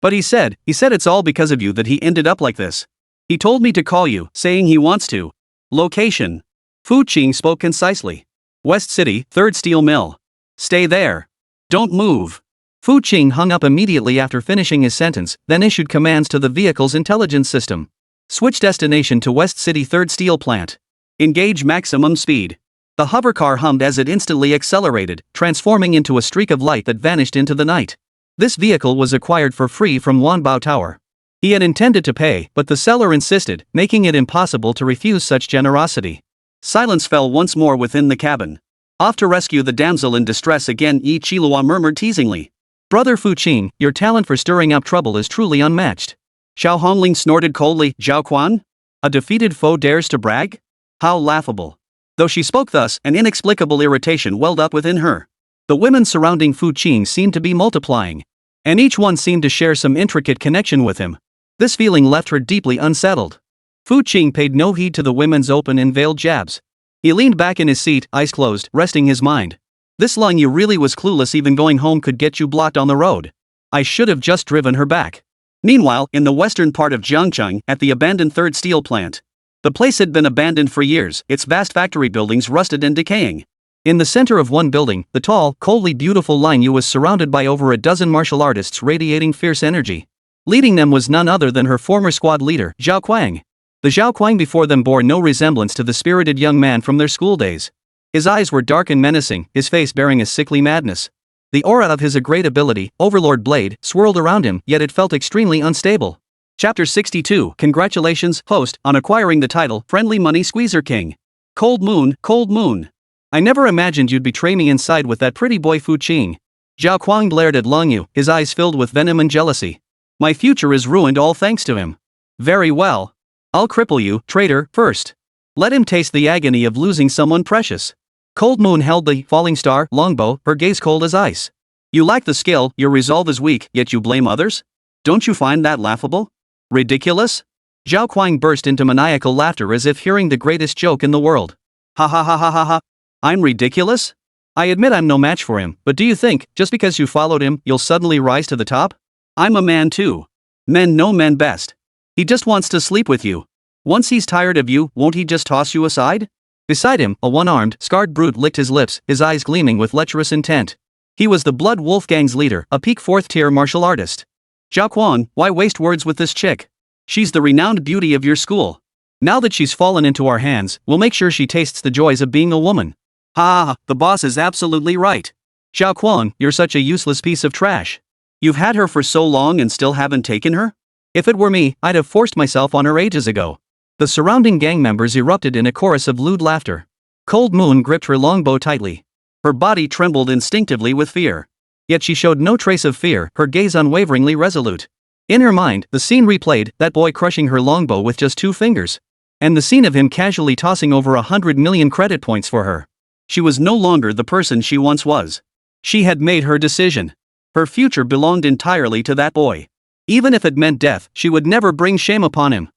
But he said it's all because of you that he ended up like this. He told me to call you, saying he wants to. Location. Fu Qing spoke concisely. West City, 3rd Steel Mill. Stay there. Don't move. Fu Qing hung up immediately after finishing his sentence, then issued commands to the vehicle's intelligence system. Switch destination to West City 3rd Steel Plant. Engage maximum speed. The hovercar hummed as it instantly accelerated, transforming into a streak of light that vanished into the night. This vehicle was acquired for free from Wanbao Tower. He had intended to pay, but the seller insisted, making it impossible to refuse such generosity. Silence fell once more within the cabin. Off to rescue the damsel in distress again, Yi Qilua murmured teasingly. Brother Fu Qing, your talent for stirring up trouble is truly unmatched. Xiao Hongling snorted coldly. Zhao Quan? A defeated foe dares to brag? How laughable. Though she spoke thus, an inexplicable irritation welled up within her. The women surrounding Fu Qing seemed to be multiplying. And each one seemed to share some intricate connection with him. This feeling left her deeply unsettled. Fu Qing paid no heed to the women's open and veiled jabs. He leaned back in his seat, eyes closed, resting his mind. This Long Yu really was clueless. Even going home could get you blocked on the road. I should have just driven her back. Meanwhile, in the western part of Jiangqing, at the abandoned 3rd Steel Plant. The place had been abandoned for years, its vast factory buildings rusted and decaying. In the center of one building, the tall, coldly beautiful Lang Yu was surrounded by over a dozen martial artists radiating fierce energy. Leading them was none other than her former squad leader, Zhao Quang. The Zhao Quang before them bore no resemblance to the spirited young man from their school days. His eyes were dark and menacing, his face bearing a sickly madness. The aura of his great ability, Overlord Blade, swirled around him, yet it felt extremely unstable. Chapter 62. Congratulations, host, on acquiring the title, Friendly Money Squeezer King. Cold Moon, Cold Moon. I never imagined you'd betray me inside with that pretty boy Fu Qing. Zhao Quang glared at Long Yu, his eyes filled with venom and jealousy. My future is ruined all thanks to him. Very well. I'll cripple you, traitor, first. Let him taste the agony of losing someone precious. Cold Moon held the falling star longbow, her gaze cold as ice. You lack the skill, your resolve is weak, yet you blame others? Don't you find that laughable? Ridiculous? Zhao Quang burst into maniacal laughter as if hearing the greatest joke in the world. Ha ha ha ha ha ha. I'm ridiculous? I admit I'm no match for him, but do you think, just because you followed him, you'll suddenly rise to the top? I'm a man too. Men know men best. He just wants to sleep with you. Once he's tired of you, won't he just toss you aside? Beside him, a one-armed, scarred brute licked his lips, his eyes gleaming with lecherous intent. He was the Blood Wolf Gang's leader, a peak 4th-tier martial artist. Zhao Quan, why waste words with this chick? She's the renowned beauty of your school. Now that she's fallen into our hands, we'll make sure she tastes the joys of being a woman. Ha ha ha, the boss is absolutely right. Zhao Quan, you're such a useless piece of trash. You've had her for so long and still haven't taken her? If it were me, I'd have forced myself on her ages ago. The surrounding gang members erupted in a chorus of lewd laughter. Cold Moon gripped her longbow tightly. Her body trembled instinctively with fear. Yet she showed no trace of fear, her gaze unwaveringly resolute. In her mind, the scene replayed, that boy crushing her longbow with just 2 fingers. And the scene of him casually tossing over 100 million credit points for her. She was no longer the person she once was. She had made her decision. Her future belonged entirely to that boy. Even if it meant death, she would never bring shame upon him.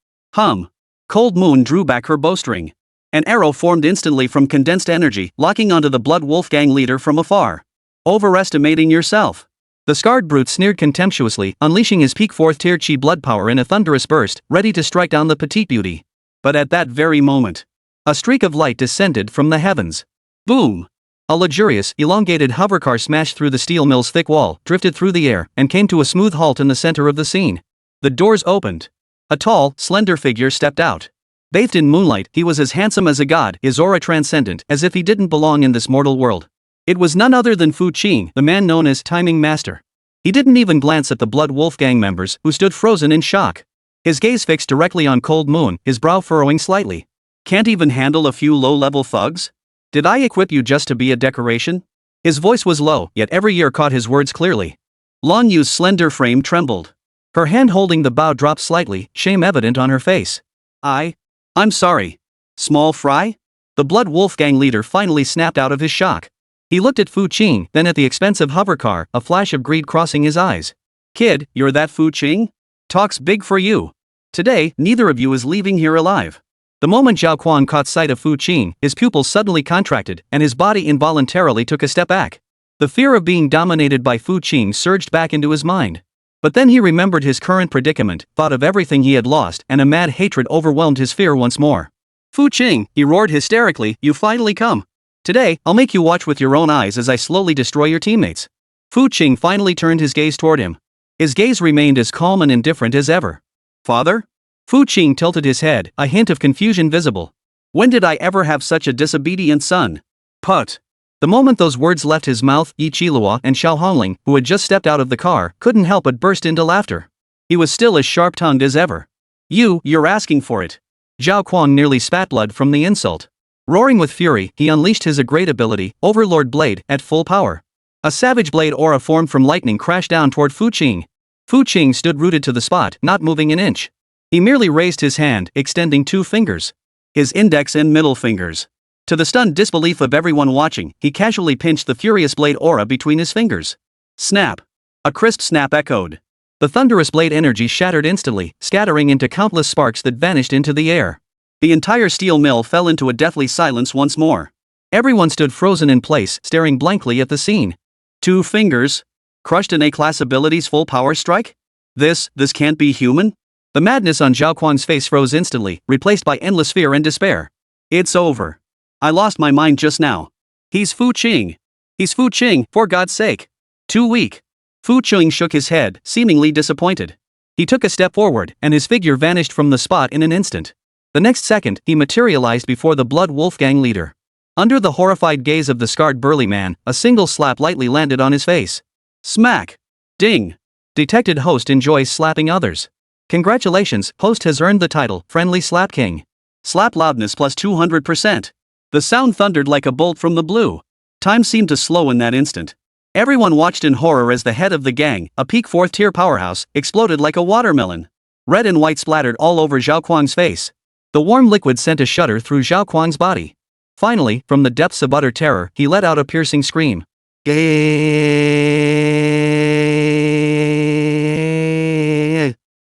Cold Moon drew back her bowstring. An arrow formed instantly from condensed energy, locking onto the Blood Wolf Gang leader from afar. Overestimating yourself. The scarred brute sneered contemptuously, unleashing his peak 4th tier chi blood power in a thunderous burst, ready to strike down the petite beauty. But at that very moment, a streak of light descended from the heavens. Boom! A luxurious, elongated hovercar smashed through the steel mill's thick wall, drifted through the air, and came to a smooth halt in the center of the scene. The doors opened. A tall, slender figure stepped out. Bathed in moonlight, he was as handsome as a god, his aura transcendent, as if he didn't belong in this mortal world. It was none other than Fu Qing, the man known as Timing Master. He didn't even glance at the Blood Wolf Gang members, who stood frozen in shock. His gaze fixed directly on Cold Moon, his brow furrowing slightly. Can't even handle a few low-level thugs? Did I equip you just to be a decoration? His voice was low, yet every ear caught his words clearly. Lan Yu's slender frame trembled. Her hand holding the bow dropped slightly, shame evident on her face. I'm sorry. Small fry? The Blood Wolf Gang leader finally snapped out of his shock. He looked at Fu Qing, then at the expensive hovercar, a flash of greed crossing his eyes. Kid, you're that Fu Qing? Talks big for you. Today, neither of you is leaving here alive. The moment Zhao Quan caught sight of Fu Qing, his pupils suddenly contracted, and his body involuntarily took a step back. The fear of being dominated by Fu Qing surged back into his mind. But then he remembered his current predicament, thought of everything he had lost, and a mad hatred overwhelmed his fear once more. Fu Qing, he roared hysterically, you finally come. Today, I'll make you watch with your own eyes as I slowly destroy your teammates. Fu Qing finally turned his gaze toward him. His gaze remained as calm and indifferent as ever. Father? Fu Qing tilted his head, a hint of confusion visible. When did I ever have such a disobedient son? Put. The moment those words left his mouth, Yi Qilua and Xiao Hongling, who had just stepped out of the car, couldn't help but burst into laughter. He was still as sharp-tongued as ever. You're asking for it. Zhao Quan nearly spat blood from the insult. Roaring with fury, he unleashed his great ability, Overlord Blade, at full power. A savage blade aura formed from lightning crashed down toward Fu Qing. Fu Qing stood rooted to the spot, not moving an inch. He merely raised his hand, extending 2 fingers. His index and middle fingers. To the stunned disbelief of everyone watching, he casually pinched the furious blade aura between his fingers. Snap! A crisp snap echoed. The thunderous blade energy shattered instantly, scattering into countless sparks that vanished into the air. The entire steel mill fell into a deathly silence once more. Everyone stood frozen in place, staring blankly at the scene. 2 fingers? Crushed in A-class ability's full power strike? This can't be human? The madness on Zhao Quan's face froze instantly, replaced by endless fear and despair. It's over. I lost my mind just now. He's Fu Qing. He's Fu Qing, for God's sake. Too weak. Fu Qing shook his head, seemingly disappointed. He took a step forward, and his figure vanished from the spot in an instant. The next second, he materialized before the Blood Wolf Gang leader. Under the horrified gaze of the scarred burly man, a single slap lightly landed on his face. Smack! Ding! Detected host enjoys slapping others. Congratulations, host has earned the title, Friendly Slap King. Slap loudness plus 200%. The sound thundered like a bolt from the blue. Time seemed to slow in that instant. Everyone watched in horror as the head of the gang, a peak 4th tier powerhouse, exploded like a watermelon. Red and white splattered all over Zhao Quang's face. The warm liquid sent a shudder through Zhao Quang's body. Finally, from the depths of utter terror, he let out a piercing scream.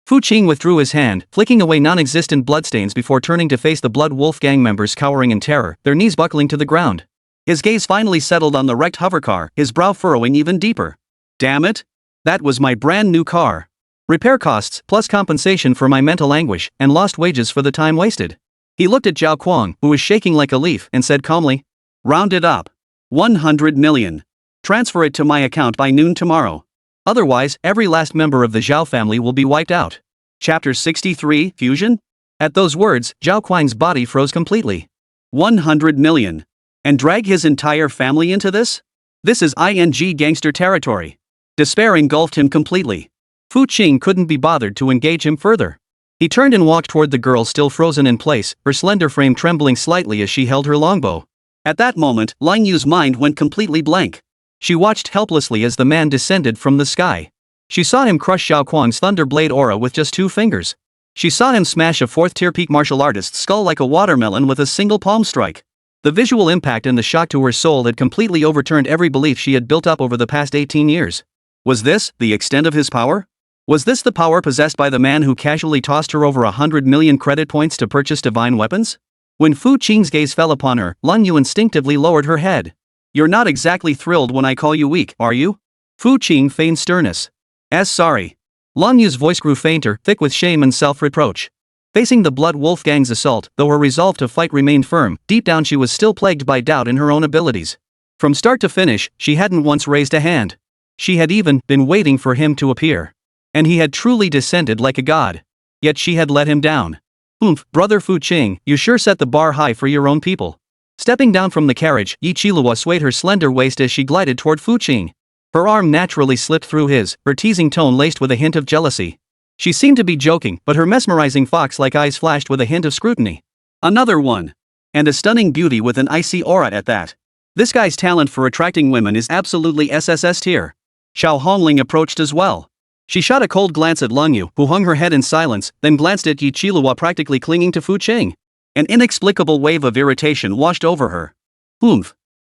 Fu Qing withdrew his hand, flicking away non-existent bloodstains before turning to face the Blood Wolf Gang members cowering in terror, their knees buckling to the ground. His gaze finally settled on the wrecked hovercar, his brow furrowing even deeper. Damn it! That was my brand new car. Repair costs, plus compensation for my mental anguish, and lost wages for the time wasted. He looked at Zhao Quang, who was shaking like a leaf, and said calmly, Round it up. 100 million. Transfer it to my account by noon tomorrow. Otherwise, every last member of the Zhao family will be wiped out. Chapter 63, Fusion? At those words, Zhao Quang's body froze completely. 100 million. And drag his entire family into this? This is ING gangster territory. Despair engulfed him completely. Fu Qing couldn't be bothered to engage him further. He turned and walked toward the girl still frozen in place, her slender frame trembling slightly as she held her longbow. At that moment, Lang Yu's mind went completely blank. She watched helplessly as the man descended from the sky. She saw him crush Xiao Kuang's thunderblade aura with just 2 fingers. She saw him smash a 4th-tier peak martial artist's skull like a watermelon with a single palm strike. The visual impact and the shock to her soul had completely overturned every belief she had built up over the past 18 years. Was this the extent of his power? Was this the power possessed by the man who casually tossed her over 100 million credit points to purchase divine weapons? When Fu Qing's gaze fell upon her, Lang Yu instinctively lowered her head. "You're not exactly thrilled when I call you weak, are you?" Fu Qing feigned sternness. "As sorry." Lang Yu's voice grew fainter, thick with shame and self-reproach. Facing the Blood Wolf Gang's assault, though her resolve to fight remained firm, deep down she was still plagued by doubt in her own abilities. From start to finish, she hadn't once raised a hand. She had even been waiting for him to appear. And he had truly descended like a god. Yet she had let him down. Brother Fu Qing, you sure set the bar high for your own people." Stepping down from the carriage, Yi Qilihua swayed her slender waist as she glided toward Fu Qing. Her arm naturally slipped through his, her teasing tone laced with a hint of jealousy. She seemed to be joking, but her mesmerizing fox-like eyes flashed with a hint of scrutiny. "Another one. And a stunning beauty with an icy aura at that. This guy's talent for attracting women is absolutely SSS tier." Xiao Hongling approached as well. She shot a cold glance at Lang Yu, who hung her head in silence, then glanced at Yi Qilihua practically clinging to Fu Qing. An inexplicable wave of irritation washed over her.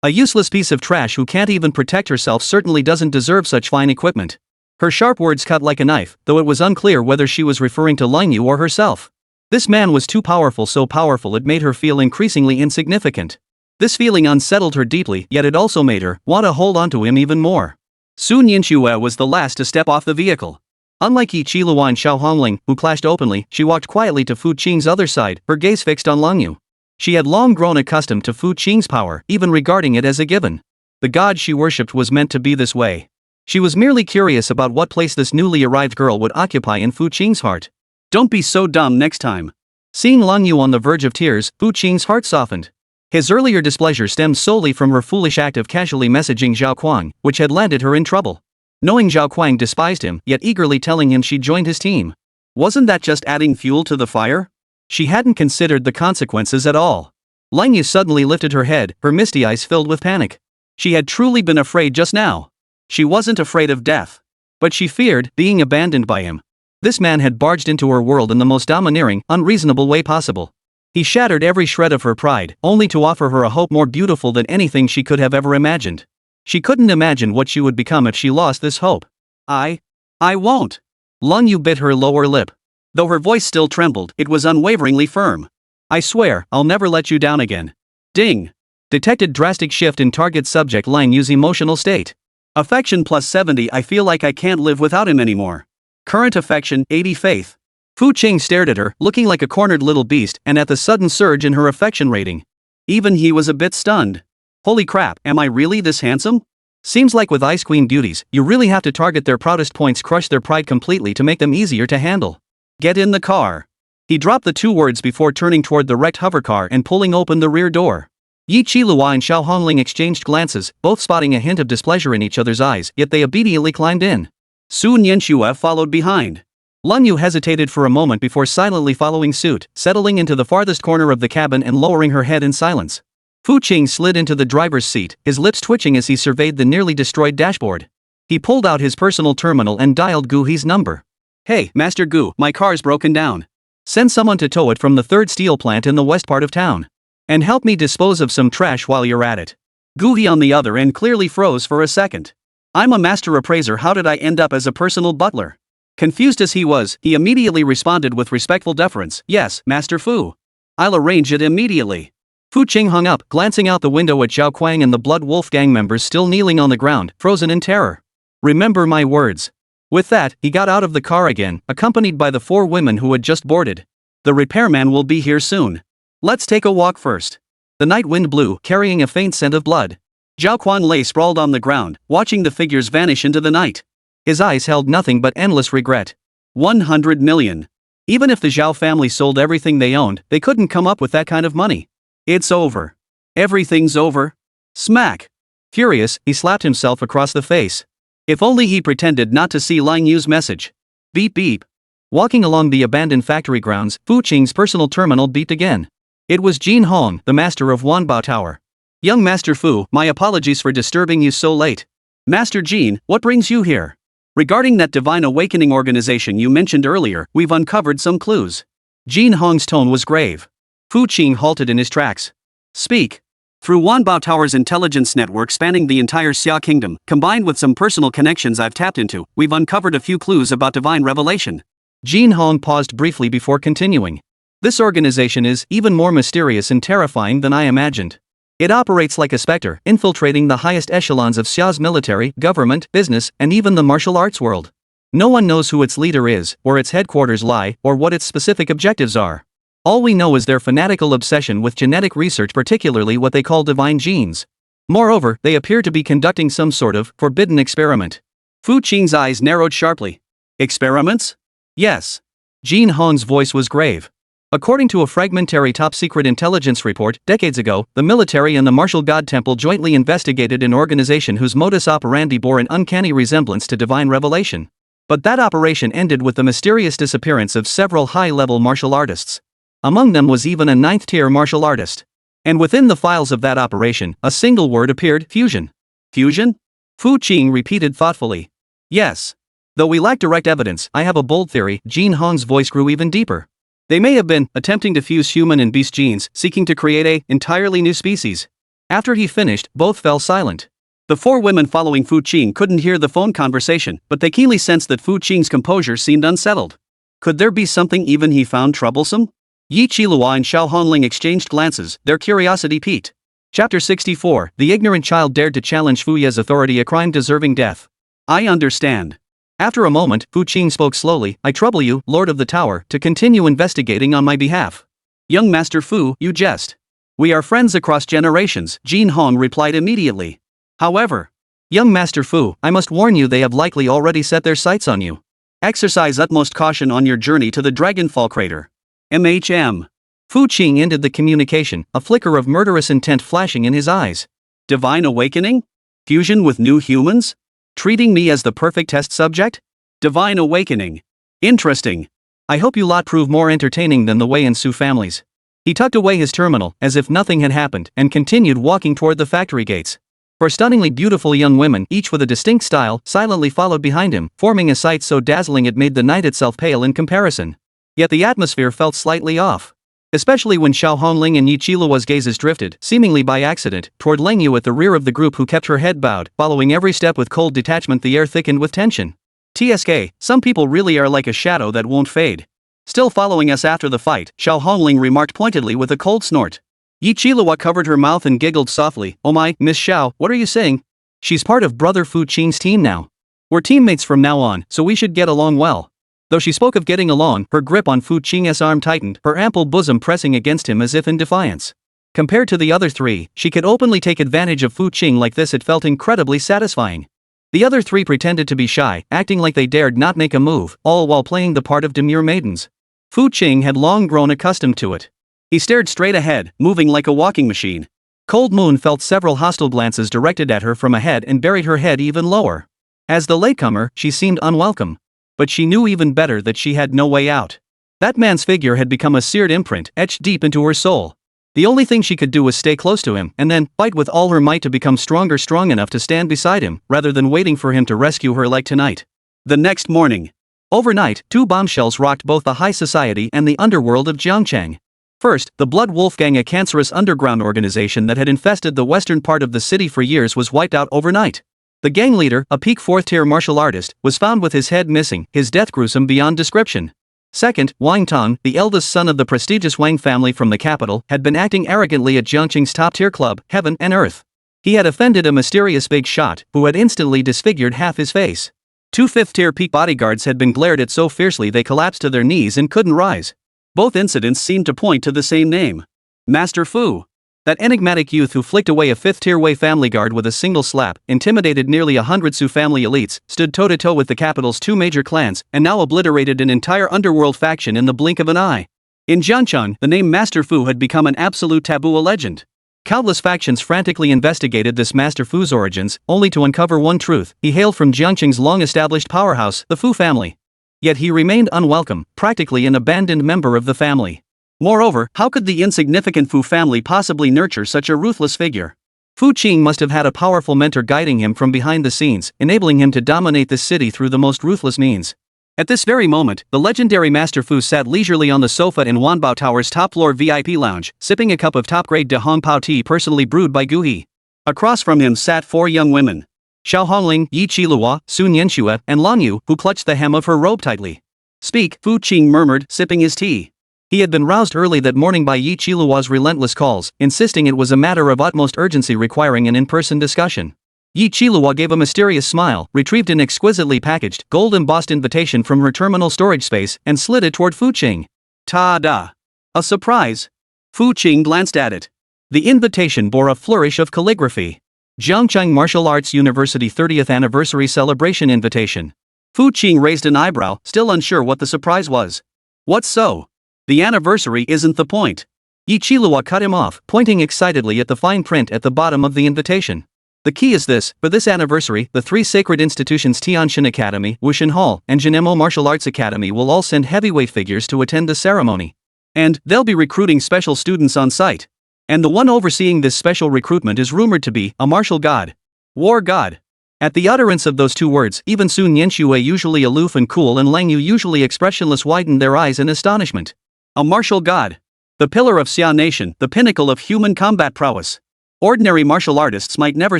A useless piece of trash who can't even protect herself certainly doesn't deserve such fine equipment. Her sharp words cut like a knife, though it was unclear whether she was referring to Lang Yu or herself. This man was too powerful, so powerful it made her feel increasingly insignificant. This feeling unsettled her deeply, yet it also made her want to hold onto him even more. Sun Yinxue was the last to step off the vehicle. Unlike Yi Qilihua and Xiao Hongling, who clashed openly, she walked quietly to Fu Qing's other side, her gaze fixed on Lang Yu. She had long grown accustomed to Fu Qing's power, even regarding it as a given. The god she worshipped was meant to be this way. She was merely curious about what place this newly arrived girl would occupy in Fu Qing's heart. "Don't be so dumb next time." Seeing Lang Yu on the verge of tears, Fu Qing's heart softened. His earlier displeasure stemmed solely from her foolish act of casually messaging Zhao Kuang, which had landed her in trouble. Knowing Zhao Kuang despised him, yet eagerly telling him she'd joined his team. Wasn't that just adding fuel to the fire? She hadn't considered the consequences at all. Lang Yu suddenly lifted her head, her misty eyes filled with panic. She had truly been afraid just now. She wasn't afraid of death. But she feared being abandoned by him. This man had barged into her world in the most domineering, unreasonable way possible. He shattered every shred of her pride, only to offer her a hope more beautiful than anything she could have ever imagined. She couldn't imagine what she would become if she lost this hope. I won't." Lang Yu bit her lower lip. Though her voice still trembled, it was unwaveringly firm. "I swear, I'll never let you down again." Ding! Detected drastic shift in target subject Lang Yu's emotional state. Affection plus 70. I feel like I can't live without him anymore. Current affection 80. Faith. Fu Qing stared at her, looking like a cornered little beast, and at the sudden surge in her affection rating. Even he was a bit stunned. Holy crap, am I really this handsome? Seems like with Ice Queen beauties, you really have to target their proudest points, crush their pride completely to make them easier to handle. Get in the car. He dropped the 2 words before turning toward the wrecked hovercar and pulling open the rear door. Yi Qilihua and Xiao Hongling exchanged glances, both spotting a hint of displeasure in each other's eyes, yet they obediently climbed in. Sun Yinxue followed behind. Lang Yu hesitated for a moment before silently following suit, settling into the farthest corner of the cabin and lowering her head in silence. Fu Qing slid into the driver's seat, his lips twitching as he surveyed the nearly destroyed dashboard. He pulled out his personal terminal and dialed Gu He's number. "Hey, Master Gu, my car's broken down. Send someone to tow it from the 3rd steel plant in the west part of town. And help me dispose of some trash while you're at it." Gu He on the other end clearly froze for a second. "I'm a master appraiser, how did I end up as a personal butler?" Confused as he was, he immediately responded with respectful deference, "Yes, Master Fu. I'll arrange it immediately." Fu Qing hung up, glancing out the window at Zhao Kuang and the Blood Wolf Gang members still kneeling on the ground, frozen in terror. "Remember my words." With that, he got out of the car again, accompanied by the 4 women who had just boarded. "The repairman will be here soon. Let's take a walk first." The night wind blew, carrying a faint scent of blood. Zhao Kuang lay sprawled on the ground, watching the figures vanish into the night. His eyes held nothing but endless regret. 100 million. Even if the Zhao family sold everything they owned, they couldn't come up with that kind of money. It's over. Everything's over. Smack. Furious, he slapped himself across the face. If only he pretended not to see Lang Yu's message. Beep beep. Walking along the abandoned factory grounds, Fu Qing's personal terminal beeped again. It was Jin Hong, the master of Wanbao Tower. Young Master Fu, my apologies for disturbing you so late. Master Jin, what brings you here? Regarding that Divine Awakening organization you mentioned earlier, we've uncovered some clues. Jin Hong's tone was grave. Fu Qing halted in his tracks. Speak. Through Wanbao Tower's intelligence network spanning the entire Xia Kingdom, combined with some personal connections I've tapped into, we've uncovered a few clues about divine revelation. Jin Hong paused briefly before continuing. This organization is even more mysterious and terrifying than I imagined. It operates like a specter, infiltrating the highest echelons of Xia's military, government, business, and even the martial arts world. No one knows who its leader is, where its headquarters lie, or what its specific objectives are. All we know is their fanatical obsession with genetic research, particularly what they call divine genes. Moreover, they appear to be conducting some sort of forbidden experiment. Fu Qing's eyes narrowed sharply. Experiments? Yes. Jin Hong's voice was grave. According to a fragmentary top-secret intelligence report, decades ago, the military and the Martial God Temple jointly investigated an organization whose modus operandi bore an uncanny resemblance to divine revelation. But that operation ended with the mysterious disappearance of several high-level martial artists. Among them was even a 9th-tier martial artist. And within the files of that operation, a single word appeared: fusion. Fusion? Fu Qing repeated thoughtfully. Yes. Though we lack direct evidence, I have a bold theory. Jin Hong's voice grew even deeper. They may have been attempting to fuse human and beast genes, seeking to create a entirely new species. After he finished, both fell silent. The four women following Fu Qing couldn't hear the phone conversation, but they keenly sensed that Fu Qing's composure seemed unsettled. Could there be something even he found troublesome? Yi Qilua and Xiao Hongling exchanged glances, their curiosity piqued. Chapter 64, The ignorant child dared to challenge Fu Ye's authority, a crime deserving death. I understand. After a moment, Fu Qing spoke slowly. I trouble you, Lord of the Tower, to continue investigating on my behalf. Young Master Fu, you jest. We are friends across generations, Jin Hong replied immediately. However, young Master Fu, I must warn you, they have likely already set their sights on you. Exercise utmost caution on your journey to the Dragonfall crater. MHM. Fu Qing ended the communication, a flicker of murderous intent flashing in his eyes. Divine awakening? Fusion with new humans? Treating me as the perfect test subject? Divine awakening. Interesting. I hope you lot prove more entertaining than the Wei and Su families. He tucked away his terminal, as if nothing had happened, and continued walking toward the factory gates. Four stunningly beautiful young women, each with a distinct style, silently followed behind him, forming a sight so dazzling it made the night itself pale in comparison. Yet the atmosphere felt slightly off. Especially when Xiao Hongling and Yi Qilua's gazes drifted, seemingly by accident, toward Leng Yu at the rear of the group, who kept her head bowed, following every step with cold detachment. The air thickened with tension. TSK, some people really are like a shadow that won't fade. Still following us after the fight, Xiao Hongling remarked pointedly with a cold snort. Yi Qilua covered her mouth and giggled softly. Oh my, Miss Xiao, what are you saying? She's part of Brother Fu Qing's team now. We're teammates from now on, so we should get along well. Though she spoke of getting along, her grip on Fu Qing's arm tightened, her ample bosom pressing against him as if in defiance. Compared to the other three, she could openly take advantage of Fu Qing like this. It felt incredibly satisfying. The other three pretended to be shy, acting like they dared not make a move, all while playing the part of demure maidens. Fu Qing had long grown accustomed to it. He stared straight ahead, moving like a walking machine. Cold Moon felt several hostile glances directed at her from ahead and buried her head even lower. As the latecomer, she seemed unwelcome. But she knew even better that she had no way out. That man's figure had become a seared imprint, etched deep into her soul. The only thing she could do was stay close to him, and then fight with all her might to become stronger, strong enough to stand beside him, rather than waiting for him to rescue her like tonight. The next morning. Overnight, two bombshells rocked both the high society and the underworld of Jiangchang. First, the Blood Wolf Gang, a cancerous underground organization that had infested the western part of the city for years, was wiped out overnight. The gang leader, a peak 4th-tier martial artist, was found with his head missing, his death gruesome beyond description. Second, Wang Tong, the eldest son of the prestigious Wang family from the capital, had been acting arrogantly at Jiangqing's top-tier club, Heaven and Earth. He had offended a mysterious big shot, who had instantly disfigured half his face. Two 5th-tier peak bodyguards had been glared at so fiercely they collapsed to their knees and couldn't rise. Both incidents seemed to point to the same name. Master Fu. That enigmatic youth who flicked away a 5th-tier Wei family guard with a single slap, intimidated nearly 100 Su family elites, stood toe-to-toe with the capital's two major clans, and now obliterated an entire underworld faction in the blink of an eye. In Jiangcheng, the name Master Fu had become an absolute taboo, a legend. Countless factions frantically investigated this Master Fu's origins, only to uncover one truth: he hailed from Jiangcheng's long-established powerhouse, the Fu family. Yet he remained unwelcome, practically an abandoned member of the family. Moreover, how could the insignificant Fu family possibly nurture such a ruthless figure? Fu Qing must have had a powerful mentor guiding him from behind the scenes, enabling him to dominate the city through the most ruthless means. At this very moment, the legendary Master Fu sat leisurely on the sofa in Wanbao Tower's top-floor VIP lounge, sipping a cup of top-grade De Hong Pao tea personally brewed by Gu He. Across from him sat 4 young women. Xiao Hongling, Yi Qilihua, Sun Yanxue, and Lan Yu, who clutched the hem of her robe tightly. "Speak," Fu Qing murmured, sipping his tea. He had been roused early that morning by Yi Qilua's relentless calls, insisting it was a matter of utmost urgency requiring an in-person discussion. Yi Qilihua gave a mysterious smile, retrieved an exquisitely packaged, gold-embossed invitation from her terminal storage space, and slid it toward Fu Qing. Ta-da! A surprise! Fu Qing glanced at it. The invitation bore a flourish of calligraphy. Jiangcheng Martial Arts University 30th Anniversary Celebration Invitation. Fu Qing raised an eyebrow, still unsure what the surprise was. What so? The anniversary isn't the point. Yi Qilihua cut him off, pointing excitedly at the fine print at the bottom of the invitation. The key is this: for this anniversary, the 3 sacred institutions Tianshan Academy, Wushan Hall, and Jinemo Martial Arts Academy will all send heavyweight figures to attend the ceremony. And they'll be recruiting special students on site. And the one overseeing this special recruitment is rumored to be a martial god. War god. At the utterance of those 2 words, even Sun Yanxue, usually aloof and cool, and Lang Yu, usually expressionless, widened their eyes in astonishment. A martial god. The pillar of Xia Nation, the pinnacle of human combat prowess. Ordinary martial artists might never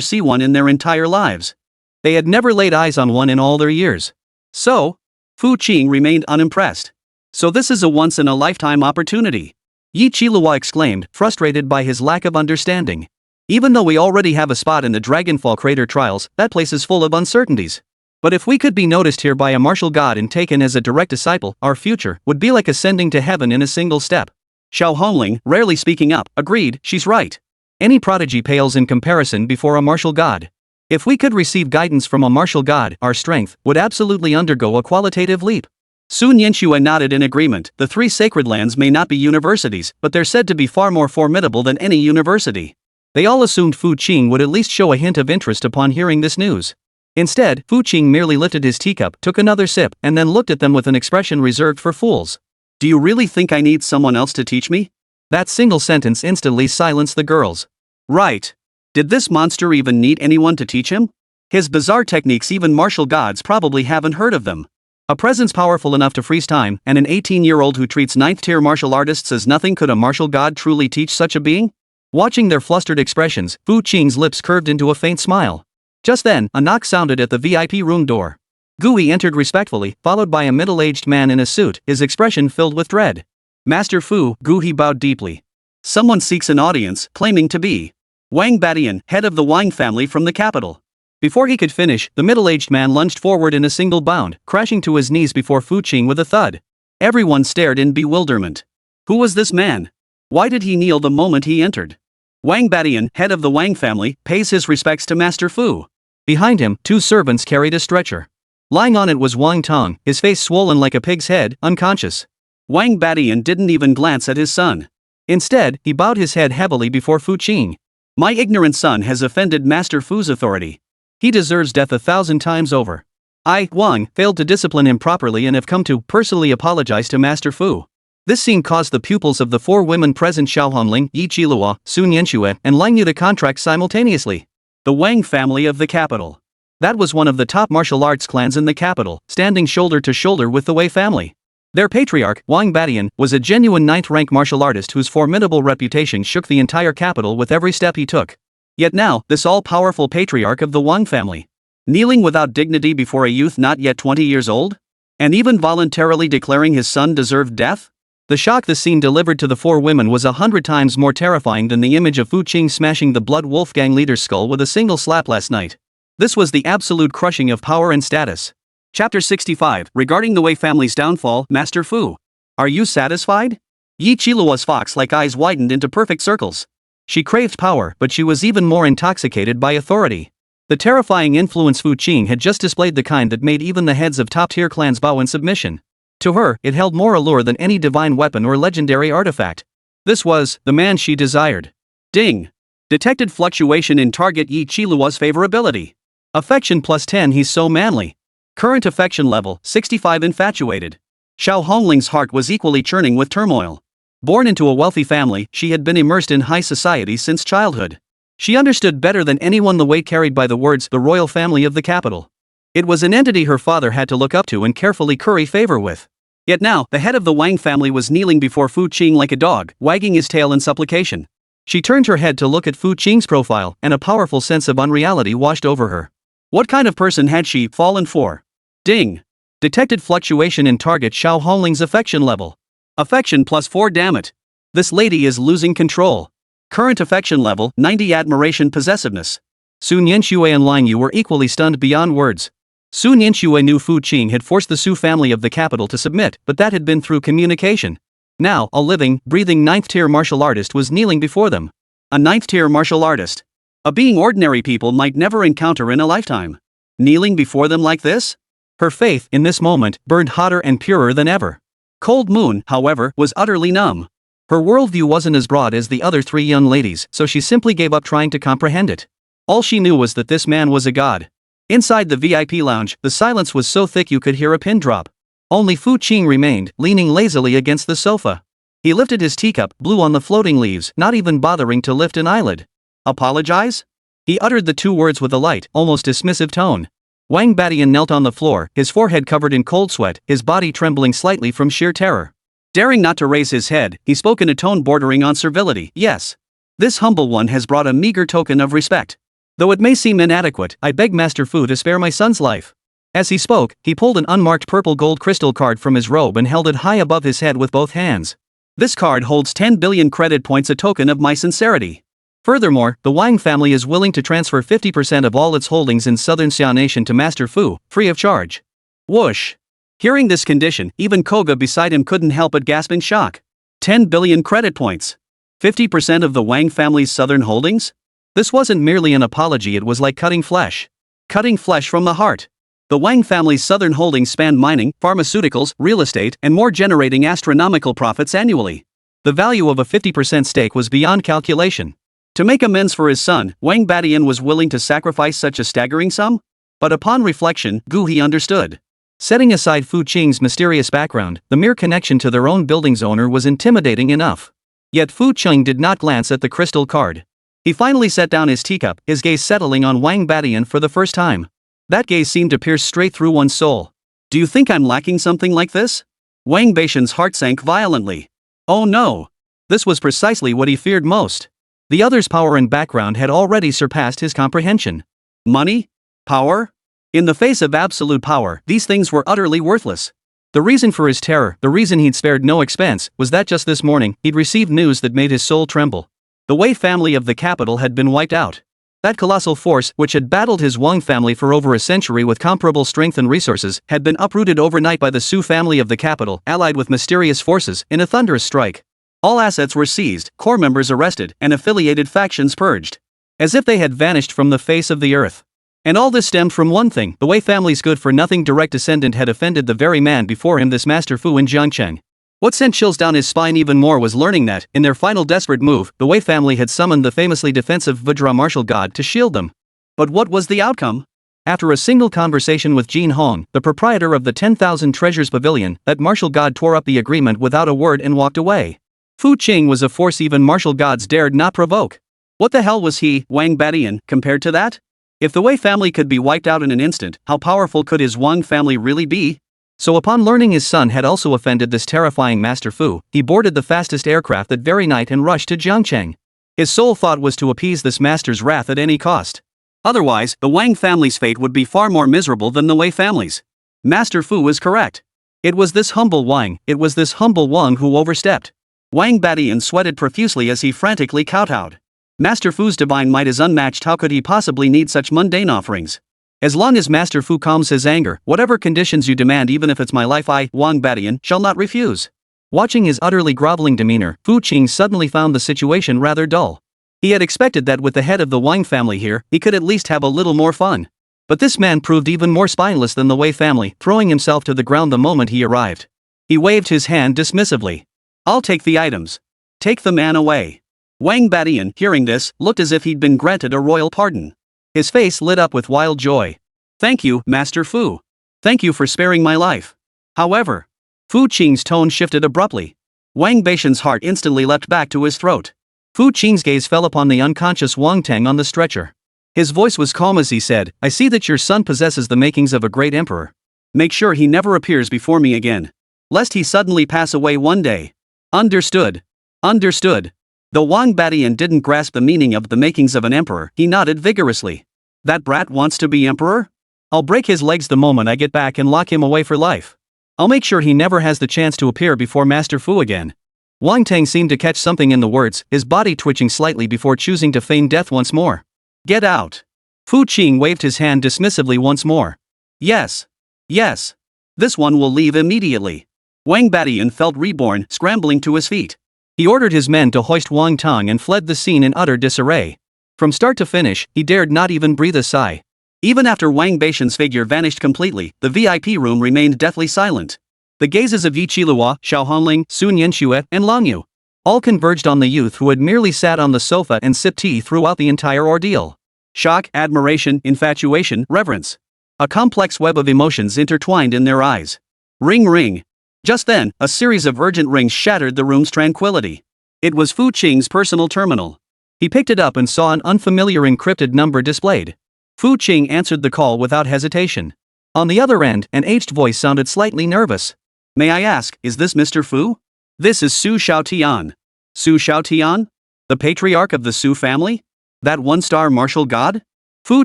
see one in their entire lives. They had never laid eyes on one in all their years. So? Fu Qing remained unimpressed. So this is a once-in-a-lifetime opportunity? Yi Qilihua exclaimed, frustrated by his lack of understanding. Even though we already have a spot in the Dragonfall Crater trials, that place is full of uncertainties. But if we could be noticed here by a martial god and taken as a direct disciple, our future would be like ascending to heaven in a single step. Xiao Hongling, rarely speaking up, agreed. She's right. Any prodigy pales in comparison before a martial god. If we could receive guidance from a martial god, our strength would absolutely undergo a qualitative leap. Sun Yanxue nodded in agreement. The 3 sacred lands may not be universities, but they're said to be far more formidable than any university. They all assumed Fu Qing would at least show a hint of interest upon hearing this news. Instead, Fu Qing merely lifted his teacup, took another sip, and then looked at them with an expression reserved for fools. Do you really think I need someone else to teach me? That single sentence instantly silenced the girls. Right. Did this monster even need anyone to teach him? His bizarre techniques, even martial gods probably haven't heard of them. A presence powerful enough to freeze time, and an 18-year-old who treats 9th-tier martial artists as nothing. Could a martial god truly teach such a being? Watching their flustered expressions, Fu Qing's lips curved into a faint smile. Just then, a knock sounded at the VIP room door. Gui entered respectfully, followed by a middle-aged man in a suit, his expression filled with dread. Master Fu, Gui bowed deeply. Someone seeks an audience, claiming to be Wang Badian, head of the Wang family from the capital. Before he could finish, the middle-aged man lunged forward in a single bound, crashing to his knees before Fu Qing with a thud. Everyone stared in bewilderment. Who was this man? Why did he kneel the moment he entered? Wang Badian, head of the Wang family, pays his respects to Master Fu. Behind him, 2 servants carried a stretcher. Lying on it was Wang Tong, his face swollen like a pig's head, unconscious. Wang Badian didn't even glance at his son. Instead, he bowed his head heavily before Fu Qing. My ignorant son has offended Master Fu's authority. He deserves death 1,000 times over. I, Wang, failed to discipline him properly and have come to personally apologize to Master Fu. This scene caused the pupils of the 4 women present, Xiao Hongling, Yi Qilihua, Sun Yanxue, and Lang Yu, to contract simultaneously. The Wang family of the capital. That was one of the top martial arts clans in the capital, standing shoulder to shoulder with the Wei family. Their patriarch, Wang Badian, was a genuine 9th-rank martial artist whose formidable reputation shook the entire capital with every step he took. Yet now, this all-powerful patriarch of the Wang family, kneeling without dignity before a youth not yet 20 years old? And even voluntarily declaring his son deserved death? The shock the scene delivered to the 4 women was 100 times more terrifying than the image of Fu Qing smashing the Blood Wolfgang leader's skull with a single slap last night. This was the absolute crushing of power and status. Chapter 65, regarding the Wei family's downfall, Master Fu. Are you satisfied? Yi Qilua's fox-like eyes widened into perfect circles. She craved power, but she was even more intoxicated by authority. The terrifying influence Fu Qing had just displayed, the kind that made even the heads of top-tier clans bow in submission. To her, it held more allure than any divine weapon or legendary artifact. This was the man she desired. Ding! Detected fluctuation in target Yi Qilua's favorability. Affection +10. He's so manly. Current affection level, 65 infatuated. Xiao Hongling's heart was equally churning with turmoil. Born into a wealthy family, she had been immersed in high society since childhood. She understood better than anyone the weight carried by the words, the royal family of the capital. It was an entity her father had to look up to and carefully curry favor with. Yet now, the head of the Wang family was kneeling before Fu Qing like a dog, wagging his tail in supplication. She turned her head to look at Fu Qing's profile, and a powerful sense of unreality washed over her. What kind of person had she fallen for? Ding! Detected fluctuation in target Xiao Hongling's affection level. Affection +4, damn it. This lady is losing control. Current affection level, 90 admiration possessiveness. Sun Yanxue and Lang Yu were equally stunned beyond words. Sun Yanxue knew Fu Qing had forced the Su family of the capital to submit, but that had been through communication. Now, a living, breathing 9th-tier martial artist was kneeling before them. A 9th-tier martial artist. A being ordinary people might never encounter in a lifetime. Kneeling before them like this? Her faith, in this moment, burned hotter and purer than ever. Cold Moon, however, was utterly numb. Her worldview wasn't as broad as the other three young ladies, so she simply gave up trying to comprehend it. All she knew was that this man was a god. Inside the VIP lounge, the silence was so thick you could hear a pin drop. Only Fu Qing remained, leaning lazily against the sofa. He lifted his teacup, blew on the floating leaves, not even bothering to lift an eyelid. Apologize? He uttered the two words with a light, almost dismissive tone. Wang Badian knelt on the floor, his forehead covered in cold sweat, his body trembling slightly from sheer terror. Daring not to raise his head, he spoke in a tone bordering on servility. Yes. This humble one has brought a meager token of respect. Though it may seem inadequate, I beg Master Fu to spare my son's life. As he spoke, he pulled an unmarked purple gold crystal card from his robe and held it high above his head with both hands. This card holds 10 billion credit points, a token of my sincerity. Furthermore, the Wang family is willing to transfer 50% of all its holdings in Southern Xia Nation to Master Fu, free of charge. Whoosh! Hearing this condition, even Koga beside him couldn't help but gasp in shock. 10 billion credit points. 50% of the Wang family's southern holdings? This wasn't merely an apology, it was like cutting flesh. Cutting flesh from the heart. The Wang family's southern holdings spanned mining, pharmaceuticals, real estate, and more, generating astronomical profits annually. The value of a 50% stake was beyond calculation. To make amends for his son, Wang Badian was willing to sacrifice such a staggering sum? But upon reflection, he understood. Setting aside Fu Qing's mysterious background, the mere connection to their own building's owner was intimidating enough. Yet Fu Qing did not glance at the crystal card. He finally set down his teacup, his gaze settling on Wang Badian for the first time. That gaze seemed to pierce straight through one's soul. Do you think I'm lacking something like this? Wang Badian's heart sank violently. Oh no! This was precisely what he feared most. The other's power and background had already surpassed his comprehension. Money? Power? In the face of absolute power, these things were utterly worthless. The reason for his terror, the reason he'd spared no expense, was that just this morning, he'd received news that made his soul tremble. The Wei family of the capital had been wiped out. That colossal force, which had battled his Wang family for over a century with comparable strength and resources, had been uprooted overnight by the Su family of the capital, allied with mysterious forces, in a thunderous strike. All assets were seized, core members arrested, and affiliated factions purged. As if they had vanished from the face of the earth. And all this stemmed from one thing: the Wei family's good-for-nothing direct descendant had offended the very man before him, this Master Fu in Jiangcheng. What sent chills down his spine even more was learning that, in their final desperate move, the Wei family had summoned the famously defensive Vajra martial god to shield them. But what was the outcome? After a single conversation with Jin Hong, the proprietor of the 10,000 Treasures Pavilion, that martial god tore up the agreement without a word and walked away. Fu Qing was a force even martial gods dared not provoke. What the hell was he, Wang Badian, compared to that? If the Wei family could be wiped out in an instant, how powerful could his Wang family really be? So upon learning his son had also offended this terrifying Master Fu, he boarded the fastest aircraft that very night and rushed to Jiangcheng. His sole thought was to appease this master's wrath at any cost. Otherwise, the Wang family's fate would be far more miserable than the Wei family's. Master Fu was correct. It was this humble Wang who overstepped. Wang Badian sweated profusely as he frantically kowtowed. Master Fu's divine might is unmatched, how could he possibly need such mundane offerings? As long as Master Fu calms his anger, whatever conditions you demand, even if it's my life, I, Wang Badian, shall not refuse. Watching his utterly groveling demeanor, Fu Qing suddenly found the situation rather dull. He had expected that with the head of the Wang family here, he could at least have a little more fun. But this man proved even more spineless than the Wei family, throwing himself to the ground the moment he arrived. He waved his hand dismissively. I'll take the items. Take the man away. Wang Badian, hearing this, looked as if he'd been granted a royal pardon. His face lit up with wild joy. Thank you, Master Fu. Thank you for sparing my life. However, Fu Qing's tone shifted abruptly. Wang Beishan's heart instantly leapt back to his throat. Fu Qing's gaze fell upon the unconscious Wang Teng on the stretcher. His voice was calm as he said, I see that your son possesses the makings of a great emperor. Make sure he never appears before me again, lest he suddenly pass away one day. Understood. Understood. Though Wang Badian didn't grasp the meaning of the makings of an emperor, he nodded vigorously. That brat wants to be emperor? I'll break his legs the moment I get back and lock him away for life. I'll make sure he never has the chance to appear before Master Fu again. Wang Teng seemed to catch something in the words, his body twitching slightly before choosing to feign death once more. Get out. Fu Qing waved his hand dismissively once more. Yes. Yes. This one will leave immediately. Wang Badian felt reborn, scrambling to his feet. He ordered his men to hoist Wang Tong and fled the scene in utter disarray. From start to finish, he dared not even breathe a sigh. Even after Wang Beishan's figure vanished completely, the VIP room remained deathly silent. The gazes of Yi Qilihua, Xiao Hongling, Sun Yanxue, and Lang Yu all converged on the youth who had merely sat on the sofa and sipped tea throughout the entire ordeal. Shock, admiration, infatuation, reverence. A complex web of emotions intertwined in their eyes. Ring ring. Just then, a series of urgent rings shattered the room's tranquility. It was Fu Qing's personal terminal. He picked it up and saw an unfamiliar encrypted number displayed. Fu Qing answered the call without hesitation. On the other end, an aged voice sounded slightly nervous. May I ask, is this Mr. Fu? This is Su Xiaotian. Su Xiaotian? The patriarch of the Su family? That one-star martial god? Fu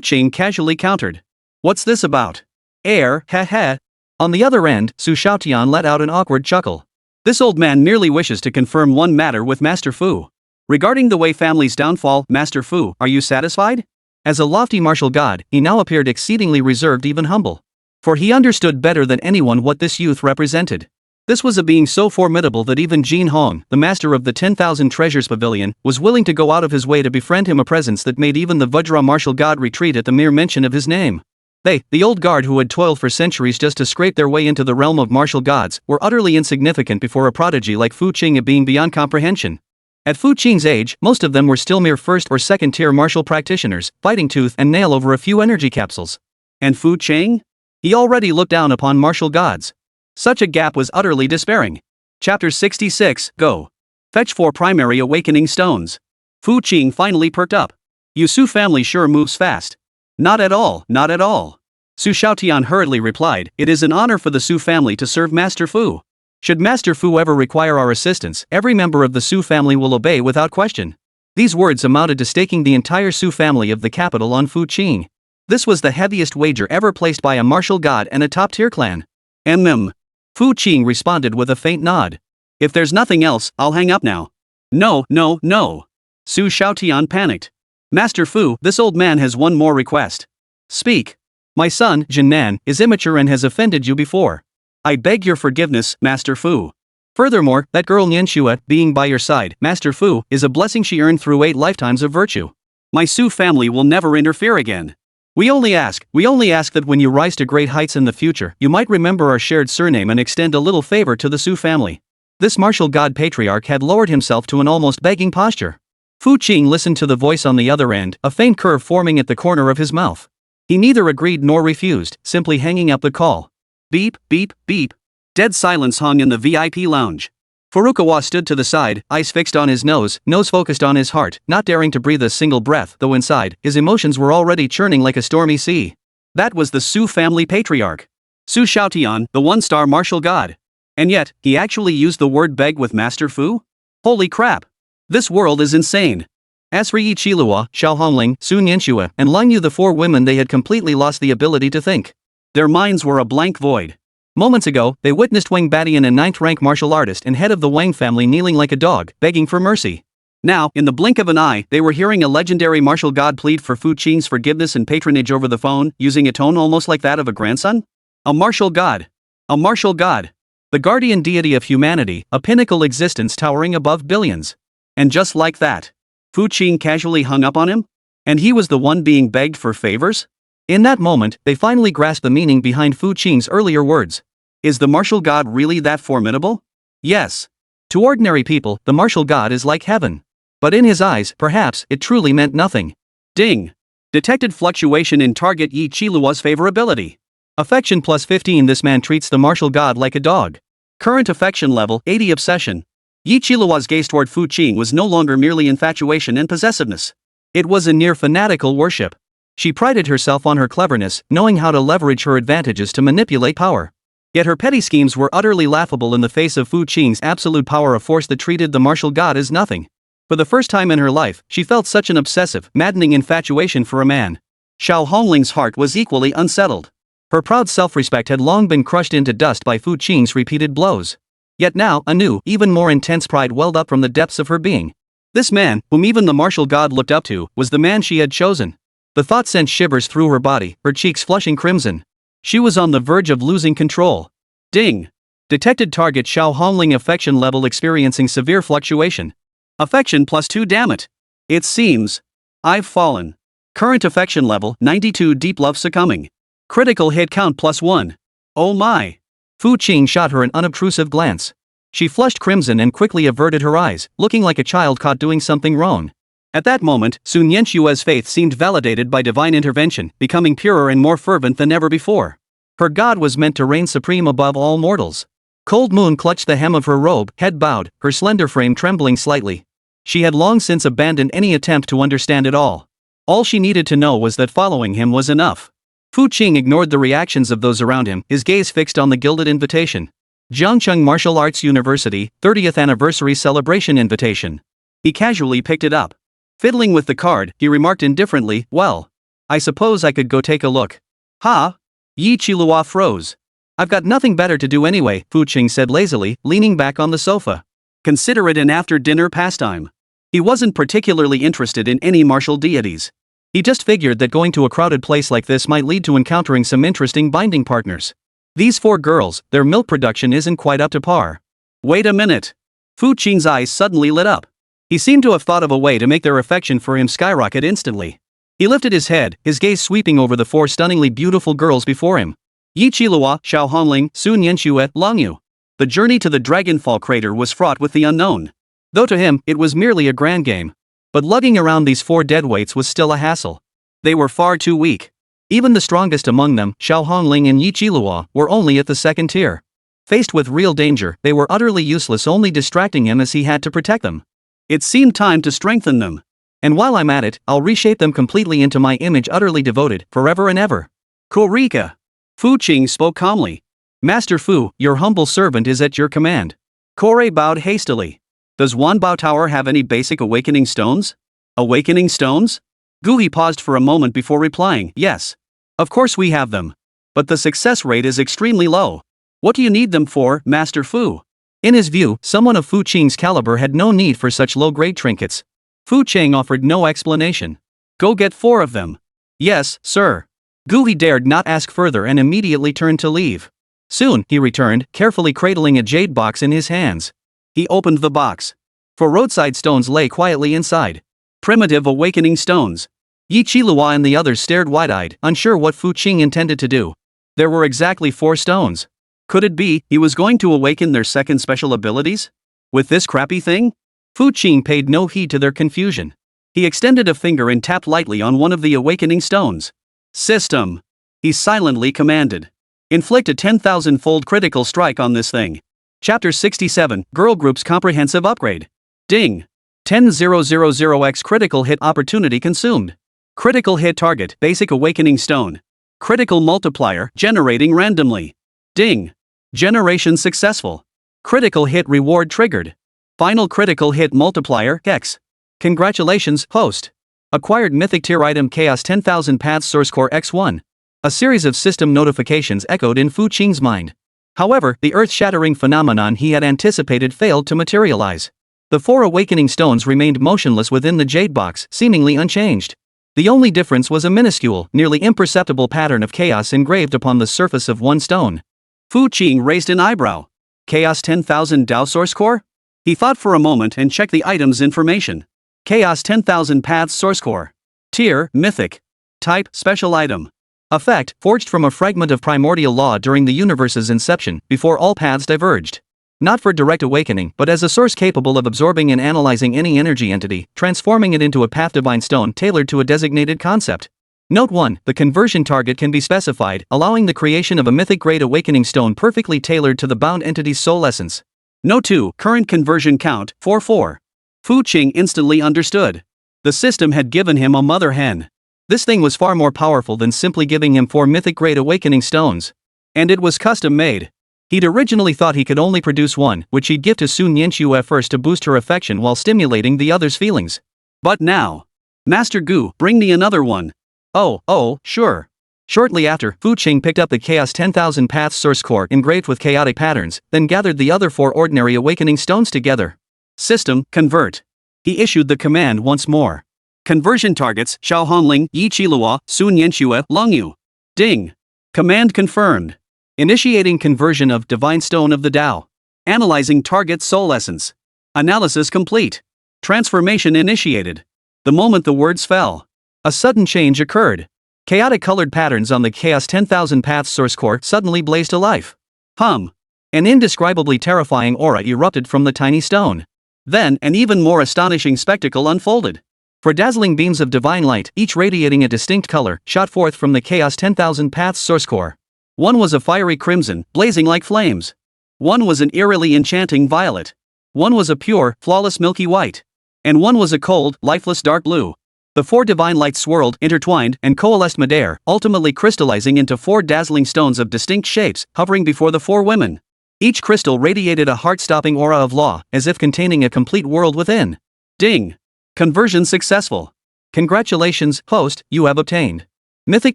Qing casually countered. What's this about? Heh heh. On the other end, Su Xiaotian let out an awkward chuckle. This old man merely wishes to confirm one matter with Master Fu. Regarding the Wei family's downfall, Master Fu, are you satisfied? As a lofty martial god, he now appeared exceedingly reserved, even humble. For he understood better than anyone what this youth represented. This was a being so formidable that even Jin Hong, the master of the 10,000 Treasures Pavilion, was willing to go out of his way to befriend him, a presence that made even the Vajra martial god retreat at the mere mention of his name. They, the old guard who had toiled for centuries just to scrape their way into the realm of martial gods, were utterly insignificant before a prodigy like Fu Qing, a being beyond comprehension. At Fu Qing's age, most of them were still mere first or second tier martial practitioners, fighting tooth and nail over a few energy capsules. And Fu Qing? He already looked down upon martial gods. Such a gap was utterly despairing. Chapter 66, Go. Fetch 4 primary awakening stones. Fu Qing finally perked up. You Su family sure moves fast. Not at all, not at all. Su Xiaotian hurriedly replied, it is an honor for the Su family to serve Master Fu. Should Master Fu ever require our assistance, every member of the Su family will obey without question. These words amounted to staking the entire Su family of the capital on Fu Qing. This was the heaviest wager ever placed by a martial god and a top-tier clan. Fu Qing responded with a faint nod. If there's nothing else, I'll hang up now. No, no, no. Su Xiaotian panicked. Master Fu, this old man has one more request. Speak. My son, Jin Nan, is immature and has offended you before. I beg your forgiveness, Master Fu. Furthermore, that girl Nianxue, being by your side, Master Fu, is a blessing she earned through 8 lifetimes of virtue. My Su family will never interfere again. We only ask that when you rise to great heights in the future, you might remember our shared surname and extend a little favor to the Su family. This martial god patriarch had lowered himself to an almost begging posture. Fu Qing listened to the voice on the other end, a faint curve forming at the corner of his mouth. He neither agreed nor refused, simply hanging up the call. Beep, beep, beep. Dead silence hung in the VIP lounge. Furukawa stood to the side, eyes fixed on his nose focused on his heart, not daring to breathe a single breath, though inside, his emotions were already churning like a stormy sea. That was the Su family patriarch. Su Xiaotian, the one-star martial god. And yet, he actually used the word beg with Master Fu? Holy crap! This world is insane. As for Yi Qilihua, Xiao Hongling, Sun Yanxue, and Lang Yu, the 4 women, they had completely lost the ability to think. Their minds were a blank void. Moments ago, they witnessed Wang Badian, a 9th-rank martial artist and head of the Wang family, kneeling like a dog, begging for mercy. Now, in the blink of an eye, they were hearing a legendary martial god plead for Fu Qing's forgiveness and patronage over the phone, using a tone almost like that of a grandson. A martial god. A martial god. The guardian deity of humanity, a pinnacle existence towering above billions. And just like that, Fu Qing casually hung up on him? And he was the one being begged for favors? In that moment, they finally grasped the meaning behind Fu Qing's earlier words. Is the martial god really that formidable? Yes. To ordinary people, the martial god is like heaven. But in his eyes, perhaps, it truly meant nothing. Ding. Detected fluctuation in target Yi Qilua's favorability. Affection plus 15. This man treats the martial god like a dog. Current affection level 80. Obsession. Yi Qiluo's gaze toward Fu Qing was no longer merely infatuation and possessiveness. It was a near fanatical worship. She prided herself on her cleverness, knowing how to leverage her advantages to manipulate power. Yet her petty schemes were utterly laughable in the face of Fu Qing's absolute power of force that treated the martial god as nothing. For the first time in her life, she felt such an obsessive, maddening infatuation for a man. Xiao Hongling's heart was equally unsettled. Her proud self-respect had long been crushed into dust by Fu Qing's repeated blows. Yet now, a new, even more intense pride welled up from the depths of her being. This man, whom even the martial god looked up to, was the man she had chosen. The thought sent shivers through her body, her cheeks flushing crimson. She was on the verge of losing control. Ding! Detected target Xiao Hongling affection level experiencing severe fluctuation. Affection plus 2. Damn it. It seems. I've fallen. Current affection level 92. Deep love succumbing. Critical hit count plus 1. Oh my. Fu Qing shot her an unobtrusive glance. She flushed crimson and quickly averted her eyes, looking like a child caught doing something wrong. At that moment, Sun Yenshua's faith seemed validated by divine intervention, becoming purer and more fervent than ever before. Her god was meant to reign supreme above all mortals. Cold Moon clutched the hem of her robe, head bowed, her slender frame trembling slightly. She had long since abandoned any attempt to understand it all. All she needed to know was that following him was enough. Fu Qing ignored the reactions of those around him, his gaze fixed on the gilded invitation. Jiangcheng Martial Arts University, 30th Anniversary Celebration Invitation. He casually picked it up. Fiddling with the card, he remarked indifferently, "Well, I suppose I could go take a look." "Ha?" Yi Qilua froze. "I've got nothing better to do anyway," Fu Qing said lazily, leaning back on the sofa. Consider it an after-dinner pastime. He wasn't particularly interested in any martial deities. He just figured that going to a crowded place like this might lead to encountering some interesting binding partners. These 4 girls, their milk production isn't quite up to par. Wait a minute. Fu Qing's eyes suddenly lit up. He seemed to have thought of a way to make their affection for him skyrocket instantly. He lifted his head, his gaze sweeping over the 4 stunningly beautiful girls before him. Yi Qilua, Xiao Hongling, Sun Yanxue, Longyu. The journey to the Dragonfall crater was fraught with the unknown. Though to him, it was merely a grand game. But lugging around these 4 deadweights was still a hassle. They were far too weak. Even the strongest among them, Xiao Hongling and Yi Qilua, were only at the 2nd tier. Faced with real danger, they were utterly useless, only distracting him as he had to protect them. It seemed time to strengthen them. And while I'm at it, I'll reshape them completely into my image, utterly devoted, forever and ever. Korika. Fu Qing spoke calmly. Master Fu, your humble servant is at your command. Kore bowed hastily. Does Wanbao Tower have any basic awakening stones? Awakening stones? Guhi paused for a moment before replying, yes. Of course we have them. But the success rate is extremely low. What do you need them for, Master Fu? In his view, someone of Fu Qing's caliber had no need for such low-grade trinkets. Fu Qing offered no explanation. Go get 4 of them. Yes, sir. Guhi dared not ask further and immediately turned to leave. Soon, he returned, carefully cradling a jade box in his hands. He opened the box. 4 roadside stones lay quietly inside. Primitive awakening stones. Yi Qilua and the others stared wide-eyed, unsure what Fu Qing intended to do. There were exactly 4 stones. Could it be he was going to awaken their second special abilities? With this crappy thing? Fu Qing paid no heed to their confusion. He extended a finger and tapped lightly on one of the awakening stones. System. He silently commanded. Inflict a 10,000-fold critical strike on this thing. Chapter 67, Girl Group's Comprehensive Upgrade. Ding. 10,000x critical hit opportunity consumed. Critical hit target, basic awakening stone. Critical multiplier, generating randomly. Ding. Generation successful. Critical hit reward triggered. Final critical hit multiplier, X. Congratulations, host. Acquired mythic tier item Chaos 10,000 Paths Source Core X1. A series of system notifications echoed in Fu Qing's mind. However, the earth-shattering phenomenon he had anticipated failed to materialize. The 4 awakening stones remained motionless within the jade box, seemingly unchanged. The only difference was a minuscule, nearly imperceptible pattern of chaos engraved upon the surface of one stone. Fu Qing raised an eyebrow. Chaos 10,000 Dao Source Core? He thought for a moment and checked the item's information. Chaos 10,000 Paths Source Core. Tier, Mythic. Type, Special Item. Effect, forged from a fragment of primordial law during the universe's inception, before all paths diverged. Not for direct awakening, but as a source capable of absorbing and analyzing any energy entity, transforming it into a path divine stone tailored to a designated concept. Note 1. The conversion target can be specified, allowing the creation of a mythic-grade awakening stone perfectly tailored to the bound entity's soul essence. Note 2. Current conversion count, 4-4. Fu Qing instantly understood. The system had given him a mother hen. This thing was far more powerful than simply giving him 4 mythic-grade awakening stones. And it was custom-made. He'd originally thought he could only produce one, which he'd give to Sun Yanxue first to boost her affection while stimulating the other's feelings. But now, Master Gu, bring me another one. Oh, sure. Shortly after, Fu Qing picked up the Chaos 10,000 Paths source core engraved with chaotic patterns, then gathered the other 4 ordinary awakening stones together. System, convert. He issued the command once more. Conversion targets, Xiao Hongling, Yi Qilua, Sun Yanxue, Longyu. Ding. Command confirmed. Initiating conversion of Divine Stone of the Tao. Analyzing target soul essence. Analysis complete. Transformation initiated. The moment the words fell, a sudden change occurred. Chaotic colored patterns on the Chaos 10,000 Paths source core suddenly blazed to life. An indescribably terrifying aura erupted from the tiny stone. Then, an even more astonishing spectacle unfolded. 4 dazzling beams of divine light, each radiating a distinct color, shot forth from the Chaos 10,000 Paths source core. One was a fiery crimson, blazing like flames. One was an eerily enchanting violet. One was a pure, flawless milky white. And one was a cold, lifeless dark blue. The 4 divine lights swirled, intertwined, and coalesced midair, ultimately crystallizing into 4 dazzling stones of distinct shapes, hovering before the 4 women. Each crystal radiated a heart-stopping aura of law, as if containing a complete world within. Ding! Conversion successful. Congratulations, host, you have obtained Mythic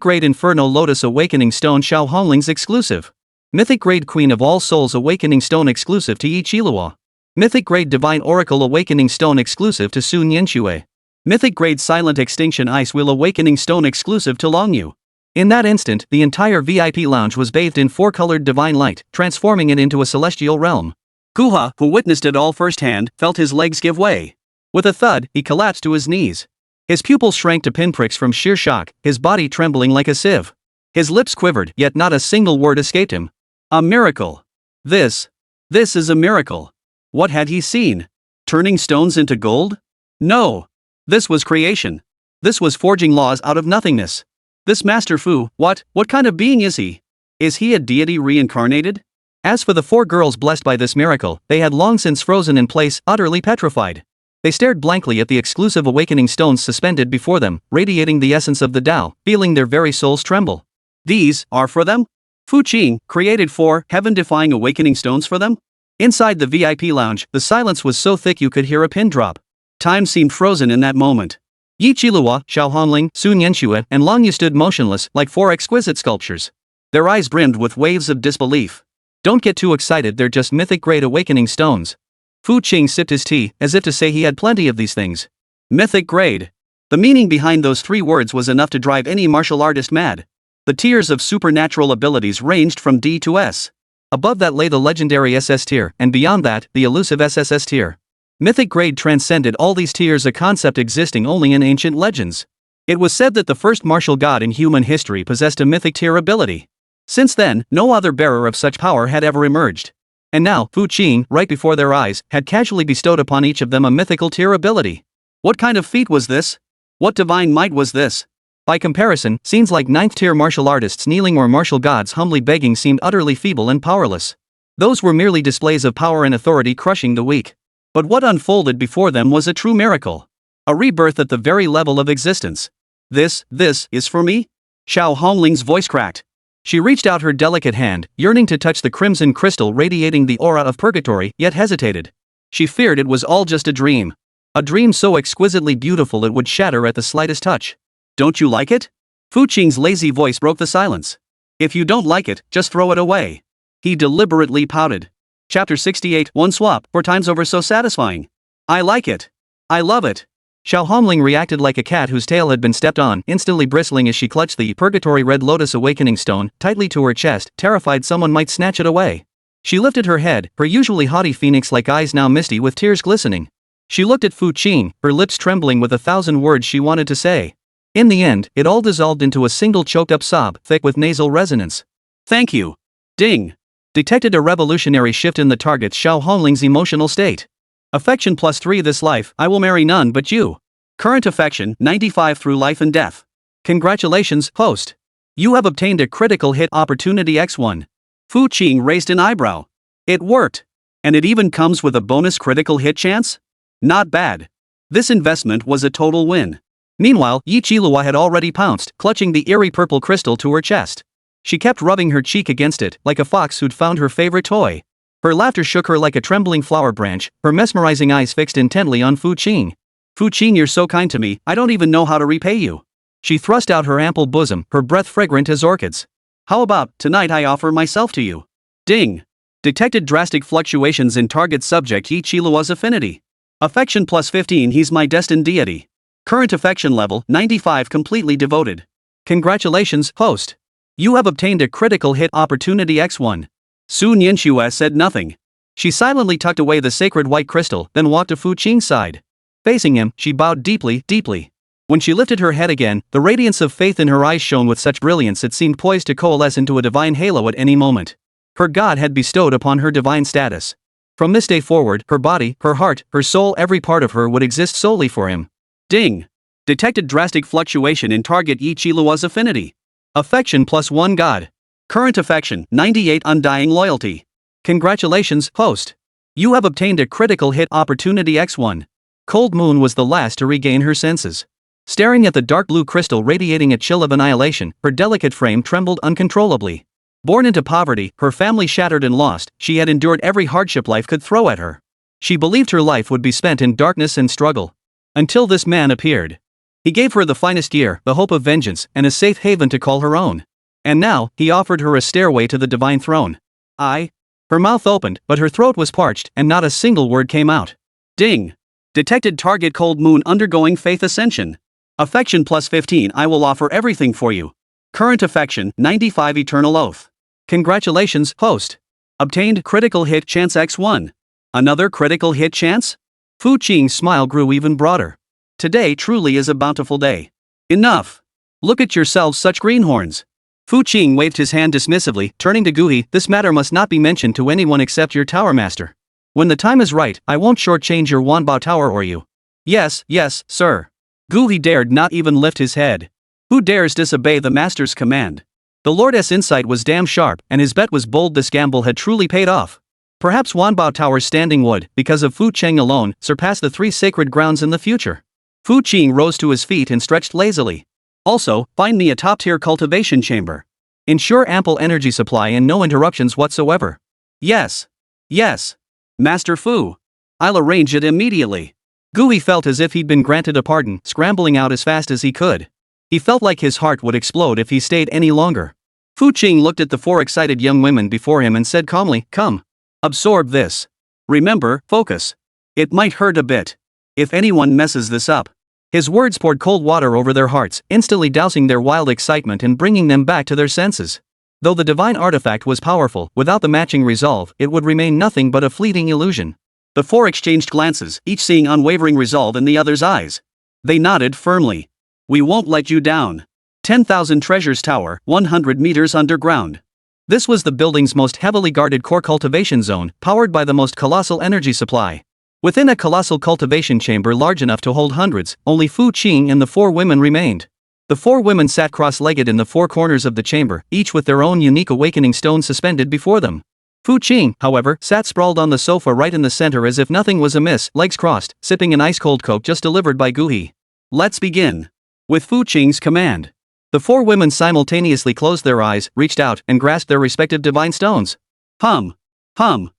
Grade Inferno Lotus Awakening Stone Xiao Hongling's exclusive. Mythic Grade Queen of All Souls Awakening Stone exclusive to Yi Qilua. Mythic Grade Divine Oracle Awakening Stone exclusive to Sun Yanxue. Mythic Grade Silent Extinction Ice Wheel Awakening Stone exclusive to Longyu. In that instant, the entire VIP lounge was bathed in 4-colored divine light, transforming it into a celestial realm. Guha, who witnessed it all firsthand, felt his legs give way. With a thud, he collapsed to his knees. His pupils shrank to pinpricks from sheer shock, his body trembling like a sieve. His lips quivered, yet not a single word escaped him. A miracle. This is a miracle. What had he seen? Turning stones into gold? No. This was creation. This was forging laws out of nothingness. This Master Fu, what kind of being is he? Is he a deity reincarnated? As for the 4 girls blessed by this miracle, they had long since frozen in place, utterly petrified. They stared blankly at the exclusive awakening stones suspended before them, radiating the essence of the Tao, feeling their very souls tremble. These are for them? Fu Qing created 4 heaven-defying awakening stones for them? Inside the VIP lounge, the silence was so thick you could hear a pin drop. Time seemed frozen in that moment. Yi Qilua, Xiao Hongling, Sun Yanxue, and Longyu stood motionless, like 4 exquisite sculptures. Their eyes brimmed with waves of disbelief. Don't get too excited, they're just mythic-grade awakening stones. Fu Qing sipped his tea, as if to say he had plenty of these things. Mythic grade. The meaning behind those 3 words was enough to drive any martial artist mad. The tiers of supernatural abilities ranged from D to S. Above that lay the legendary SS tier, and beyond that, the elusive SSS tier. Mythic grade transcended all these tiers, a concept existing only in ancient legends. It was said that the first martial god in human history possessed a mythic tier ability. Since then, no other bearer of such power had ever emerged. And now, Fu Qing, right before their eyes, had casually bestowed upon each of them a mythical tier ability. What kind of feat was this? What divine might was this? By comparison, scenes like 9th tier martial artists kneeling or martial gods humbly begging seemed utterly feeble and powerless. Those were merely displays of power and authority crushing the weak. But what unfolded before them was a true miracle. A rebirth at the very level of existence. This is for me? Xiao Hongling's voice cracked. She reached out her delicate hand, yearning to touch the crimson crystal radiating the aura of purgatory, yet hesitated. She feared it was all just a dream. A dream so exquisitely beautiful it would shatter at the slightest touch. Don't you like it? Fu Qing's lazy voice broke the silence. If you don't like it, just throw it away. He deliberately pouted. Chapter 68, One swap, 4 times over so satisfying. I like it. I love it. Xiao Hongling reacted like a cat whose tail had been stepped on, instantly bristling as she clutched the Purgatory Red Lotus Awakening Stone tightly to her chest, terrified someone might snatch it away. She lifted her head, her usually haughty phoenix-like eyes now misty with tears glistening. She looked at Fu Qing, her lips trembling with 1,000 words she wanted to say. In the end, it all dissolved into a single choked-up sob, thick with nasal resonance. Thank you. Ding. Detected a revolutionary shift in the target's Xiao Hongling's emotional state. Affection +3 this life, I will marry none but you. Current affection, 95 through life and death. Congratulations, host. You have obtained a critical hit opportunity X1. Fu Qing raised an eyebrow. It worked. And it even comes with a bonus critical hit chance? Not bad. This investment was a total win. Meanwhile, Yi Qilua had already pounced, clutching the eerie purple crystal to her chest. She kept rubbing her cheek against it, like a fox who'd found her favorite toy. Her laughter shook her like a trembling flower branch, her mesmerizing eyes fixed intently on Fu Qing. Fu Qing, you're so kind to me, I don't even know how to repay you. She thrust out her ample bosom, her breath fragrant as orchids. How about, tonight I offer myself to you? Ding! Detected drastic fluctuations in target subject Yi Qilua's affinity. Affection plus 15, he's my destined deity. Current affection level, 95, completely devoted. Congratulations, host. You have obtained a critical hit opportunity X1. Su Nianxue said nothing. She silently tucked away the sacred white crystal, then walked to Fu Qing's side. Facing him, she bowed deeply, deeply. When she lifted her head again, the radiance of faith in her eyes shone with such brilliance it seemed poised to coalesce into a divine halo at any moment. Her God had bestowed upon her divine status. From this day forward, her body, her heart, her soul, every part of her would exist solely for him. Ding! Detected drastic fluctuation in target Yi Qilua's affinity. Affection plus 1 God. Current affection, 98, undying loyalty. Congratulations, host. You have obtained a critical hit opportunity X1. Cold Moon was the last to regain her senses. Staring at the dark blue crystal radiating a chill of annihilation, her delicate frame trembled uncontrollably. Born into poverty, her family shattered and lost, she had endured every hardship life could throw at her. She believed her life would be spent in darkness and struggle. Until this man appeared. He gave her the finest year, the hope of vengeance, and a safe haven to call her own. And now, he offered her a stairway to the divine throne. Her mouth opened, but her throat was parched, and not a single word came out. Ding! Detected target Cold Moon undergoing faith ascension. Affection plus 15, I will offer everything for you. Current affection, 95, eternal oath. Congratulations, host. Obtained critical hit chance X1. Another critical hit chance? Fu Qing's smile grew even broader. Today truly is a bountiful day. Enough. Look at yourselves, such greenhorns. Fu Qing waved his hand dismissively, turning to Guhi, this matter must not be mentioned to anyone except your tower master. When the time is right, I won't shortchange your Wanbao tower or you. Yes, sir. Guhi dared not even lift his head. Who dares disobey the master's command? The Lord's insight was damn sharp, and his bet was bold. This gamble had truly paid off. Perhaps Wanbao Tower's standing would, because of Fu Qing alone, surpass the 3 sacred grounds in the future. Fu Qing rose to his feet and stretched lazily. Also, find me a top-tier cultivation chamber. Ensure ample energy supply and no interruptions whatsoever. Yes. Master Fu. I'll arrange it immediately. Guhi felt as if he'd been granted a pardon, scrambling out as fast as he could. He felt like his heart would explode if he stayed any longer. Fu Qing looked at the 4 excited young women before him and said calmly, come. Absorb this. Remember, focus. It might hurt a bit. If anyone messes this up. His words poured cold water over their hearts, instantly dousing their wild excitement and bringing them back to their senses. Though the divine artifact was powerful, without the matching resolve, it would remain nothing but a fleeting illusion. The 4 exchanged glances, each seeing unwavering resolve in the other's eyes. They nodded firmly. We won't let you down. 10,000 Treasures Tower, 100 meters underground. This was the building's most heavily guarded core cultivation zone, powered by the most colossal energy supply. Within a colossal cultivation chamber large enough to hold hundreds, only Fu Qing and the 4 women remained. The 4 women sat cross-legged in the 4 corners of the chamber, each with their own unique awakening stone suspended before them. Fu Qing, however, sat sprawled on the sofa right in the center as if nothing was amiss, legs crossed, sipping an ice-cold Coke just delivered by Guhi. Let's begin. With Fu Qing's command. The 4 women simultaneously closed their eyes, reached out, and grasped their respective divine stones. Hum. 4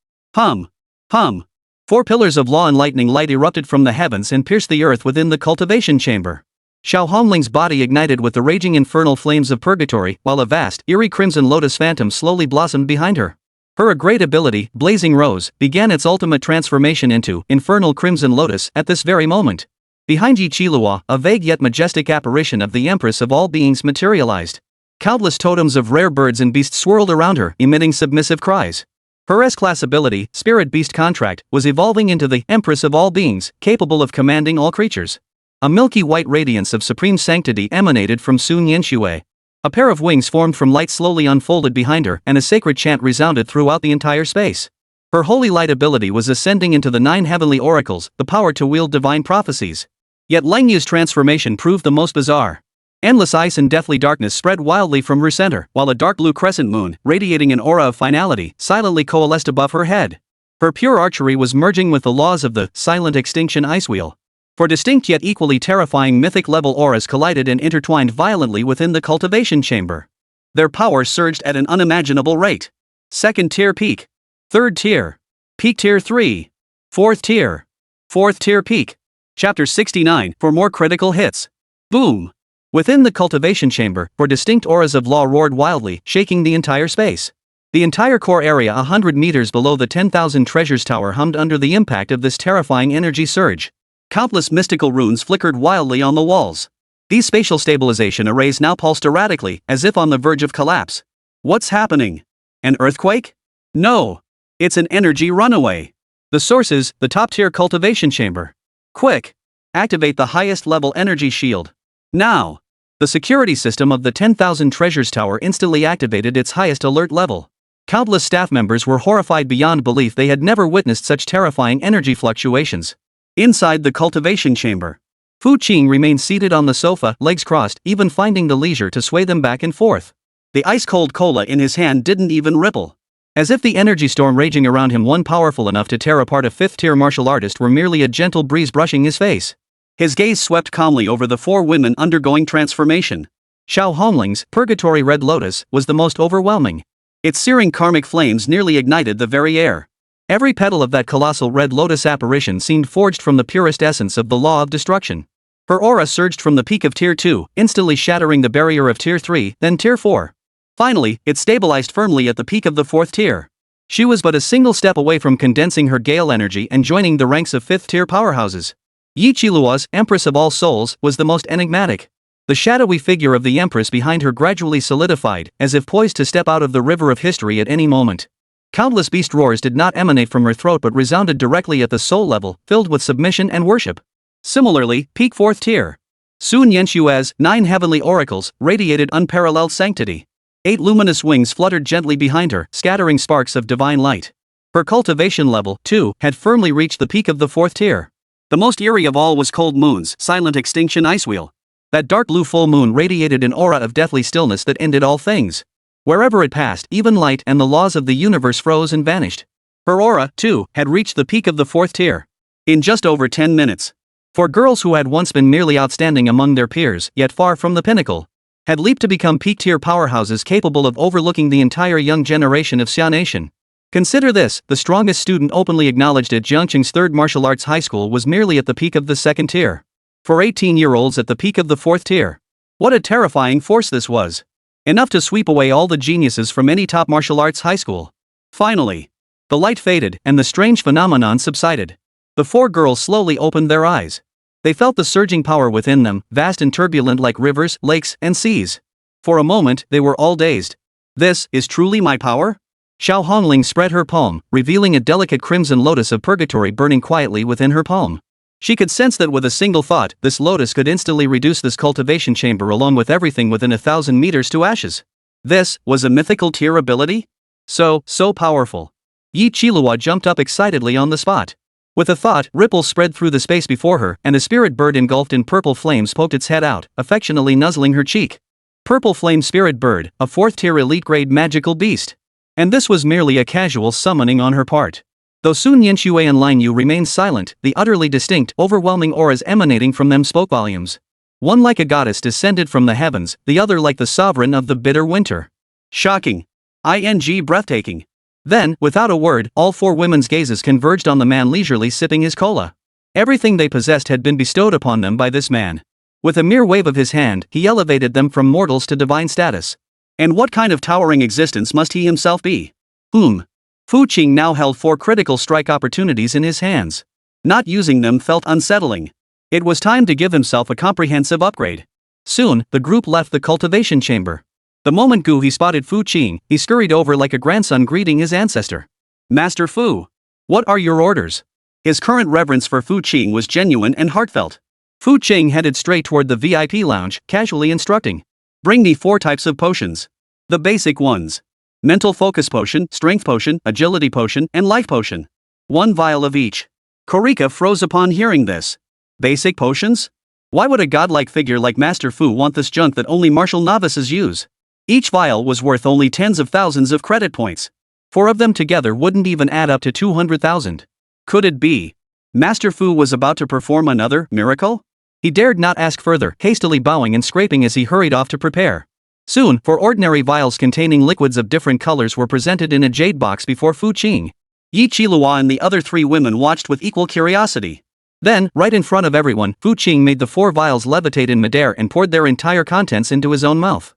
pillars of law and lightning light erupted from the heavens and pierced the earth within the cultivation chamber. Xiao Hongling's body ignited with the raging infernal flames of purgatory, while a vast, eerie crimson lotus phantom slowly blossomed behind her. Her great ability, Blazing Rose, began its ultimate transformation into infernal crimson lotus at this very moment. Behind Yi Qilua, a vague yet majestic apparition of the Empress of all beings materialized. Countless totems of rare birds and beasts swirled around her, emitting submissive cries. Her S-class ability, Spirit Beast Contract, was evolving into the Empress of all beings, capable of commanding all creatures. A milky white radiance of supreme sanctity emanated from Su Nianxue. A pair of wings formed from light slowly unfolded behind her, and a sacred chant resounded throughout the entire space. Her holy light ability was ascending into the 9 heavenly oracles, the power to wield divine prophecies. Yet Lang Yu's transformation proved the most bizarre. Endless ice and deathly darkness spread wildly from her center, while a dark blue crescent moon, radiating an aura of finality, silently coalesced above her head. Her pure archery was merging with the laws of the silent extinction ice wheel. For distinct yet equally terrifying mythic-level auras collided and intertwined violently within the cultivation chamber. Their power surged at an unimaginable rate. Second tier peak. Third tier. Peak tier 3. Fourth tier. Fourth tier peak. Chapter 69 for more critical hits. Boom. Within the cultivation chamber, four distinct auras of law roared wildly, shaking the entire space. The entire core area 100 meters below the 10,000 treasures tower hummed under the impact of this terrifying energy surge. Countless mystical runes flickered wildly on the walls. These spatial stabilization arrays now pulsed erratically, as if on the verge of collapse. What's happening? An earthquake? No. It's an energy runaway. The source is the top-tier cultivation chamber. Quick! Activate the highest-level energy shield. Now! The security system of the 10,000 treasures tower instantly activated its highest alert level. Countless staff members were horrified beyond belief. They had never witnessed such terrifying energy fluctuations. Inside the cultivation chamber, Fu Qing remained seated on the sofa, legs crossed, even finding the leisure to sway them back and forth. The ice-cold cola in his hand didn't even ripple. As if the energy storm raging around him wasn't powerful enough to tear apart a fifth-tier martial artist were merely a gentle breeze brushing his face. His gaze swept calmly over the four women undergoing transformation. Xiao Hongling's Purgatory Red Lotus was the most overwhelming. Its searing karmic flames nearly ignited the very air. Every petal of that colossal red lotus apparition seemed forged from the purest essence of the law of destruction. Her aura surged from the peak of Tier 2, instantly shattering the barrier of Tier 3, then Tier 4. Finally, it stabilized firmly at the peak of the 4th tier. She was but a single step away from condensing her gale energy and joining the ranks of 5th-tier powerhouses. Yi Qiluo's Empress of All Souls was the most enigmatic. The shadowy figure of the Empress behind her gradually solidified, as if poised to step out of the river of history at any moment. Countless beast roars did not emanate from her throat but resounded directly at the soul level, filled with submission and worship. Similarly, peak 4th tier. Sun Yenshua's 9 heavenly oracles radiated unparalleled sanctity. 8 luminous wings fluttered gently behind her, scattering sparks of divine light. Her cultivation level, too, had firmly reached the peak of the 4th tier. The most eerie of all was Cold Moon's silent extinction ice wheel. That dark blue full moon radiated an aura of deathly stillness that ended all things. Wherever it passed, even light and the laws of the universe froze and vanished. Her aura, too, had reached the peak of the 4th tier. In just over 10 minutes. For girls who had once been merely outstanding among their peers, yet far from the pinnacle, had leaped to become peak-tier powerhouses capable of overlooking the entire young generation of Xia Nation. Consider this, the strongest student openly acknowledged at Jiangqing's 3rd martial arts high school was merely at the peak of the 2nd tier. For 18-year-olds at the peak of the 4th tier. What a terrifying force this was. Enough to sweep away all the geniuses from any top martial arts high school. Finally, the light faded and the strange phenomenon subsided. The 4 girls slowly opened their eyes. They felt the surging power within them, vast and turbulent like rivers, lakes, and seas. For a moment, they were all dazed. This is truly my power? Xiao Hongling spread her palm, revealing a delicate crimson lotus of purgatory burning quietly within her palm. She could sense that with a single thought, this lotus could instantly reduce this cultivation chamber along with everything within 1,000 meters to ashes. This was a mythical tier ability? So powerful. Yi Qiluo jumped up excitedly on the spot. With a thought, ripples spread through the space before her, and a spirit bird engulfed in purple flames poked its head out, affectionately nuzzling her cheek. Purple flame spirit bird, a 4th-tier elite-grade magical beast. And this was merely a casual summoning on her part. Though Sun Yenshui and Lin Yu remained silent, the utterly distinct, overwhelming auras emanating from them spoke volumes. One like a goddess descended from the heavens, the other like the sovereign of the bitter winter. Shocking. Breathtaking. Then, without a word, all 4 women's gazes converged on the man leisurely sipping his cola. Everything they possessed had been bestowed upon them by this man. With a mere wave of his hand, he elevated them from mortals to divine status. And what kind of towering existence must he himself be? Fu Qing now held 4 critical strike opportunities in his hands. Not using them felt unsettling. It was time to give himself a comprehensive upgrade. Soon, the group left the cultivation chamber. The moment he spotted Fu Qing, he scurried over like a grandson greeting his ancestor. Master Fu. What are your orders? His current reverence for Fu Qing was genuine and heartfelt. Fu Qing headed straight toward the VIP lounge, casually instructing. Bring me 4 types of potions. The basic ones. Mental focus potion, strength potion, agility potion, and life potion. 1 vial of each. Korika froze upon hearing this. Basic potions? Why would a godlike figure like Master Fu want this junk that only martial novices use? Each vial was worth only tens of thousands of credit points. 4 of them together wouldn't even add up to 200,000. Could it be Master Fu was about to perform another miracle? He dared not ask further, hastily bowing and scraping as he hurried off to prepare. Soon, 4 ordinary vials containing liquids of different colors were presented in a jade box before Fu Qing. Yi Qilua and the other 3 women watched with equal curiosity. Then, right in front of everyone, Fu Qing made the 4 vials levitate in midair and poured their entire contents into his own mouth.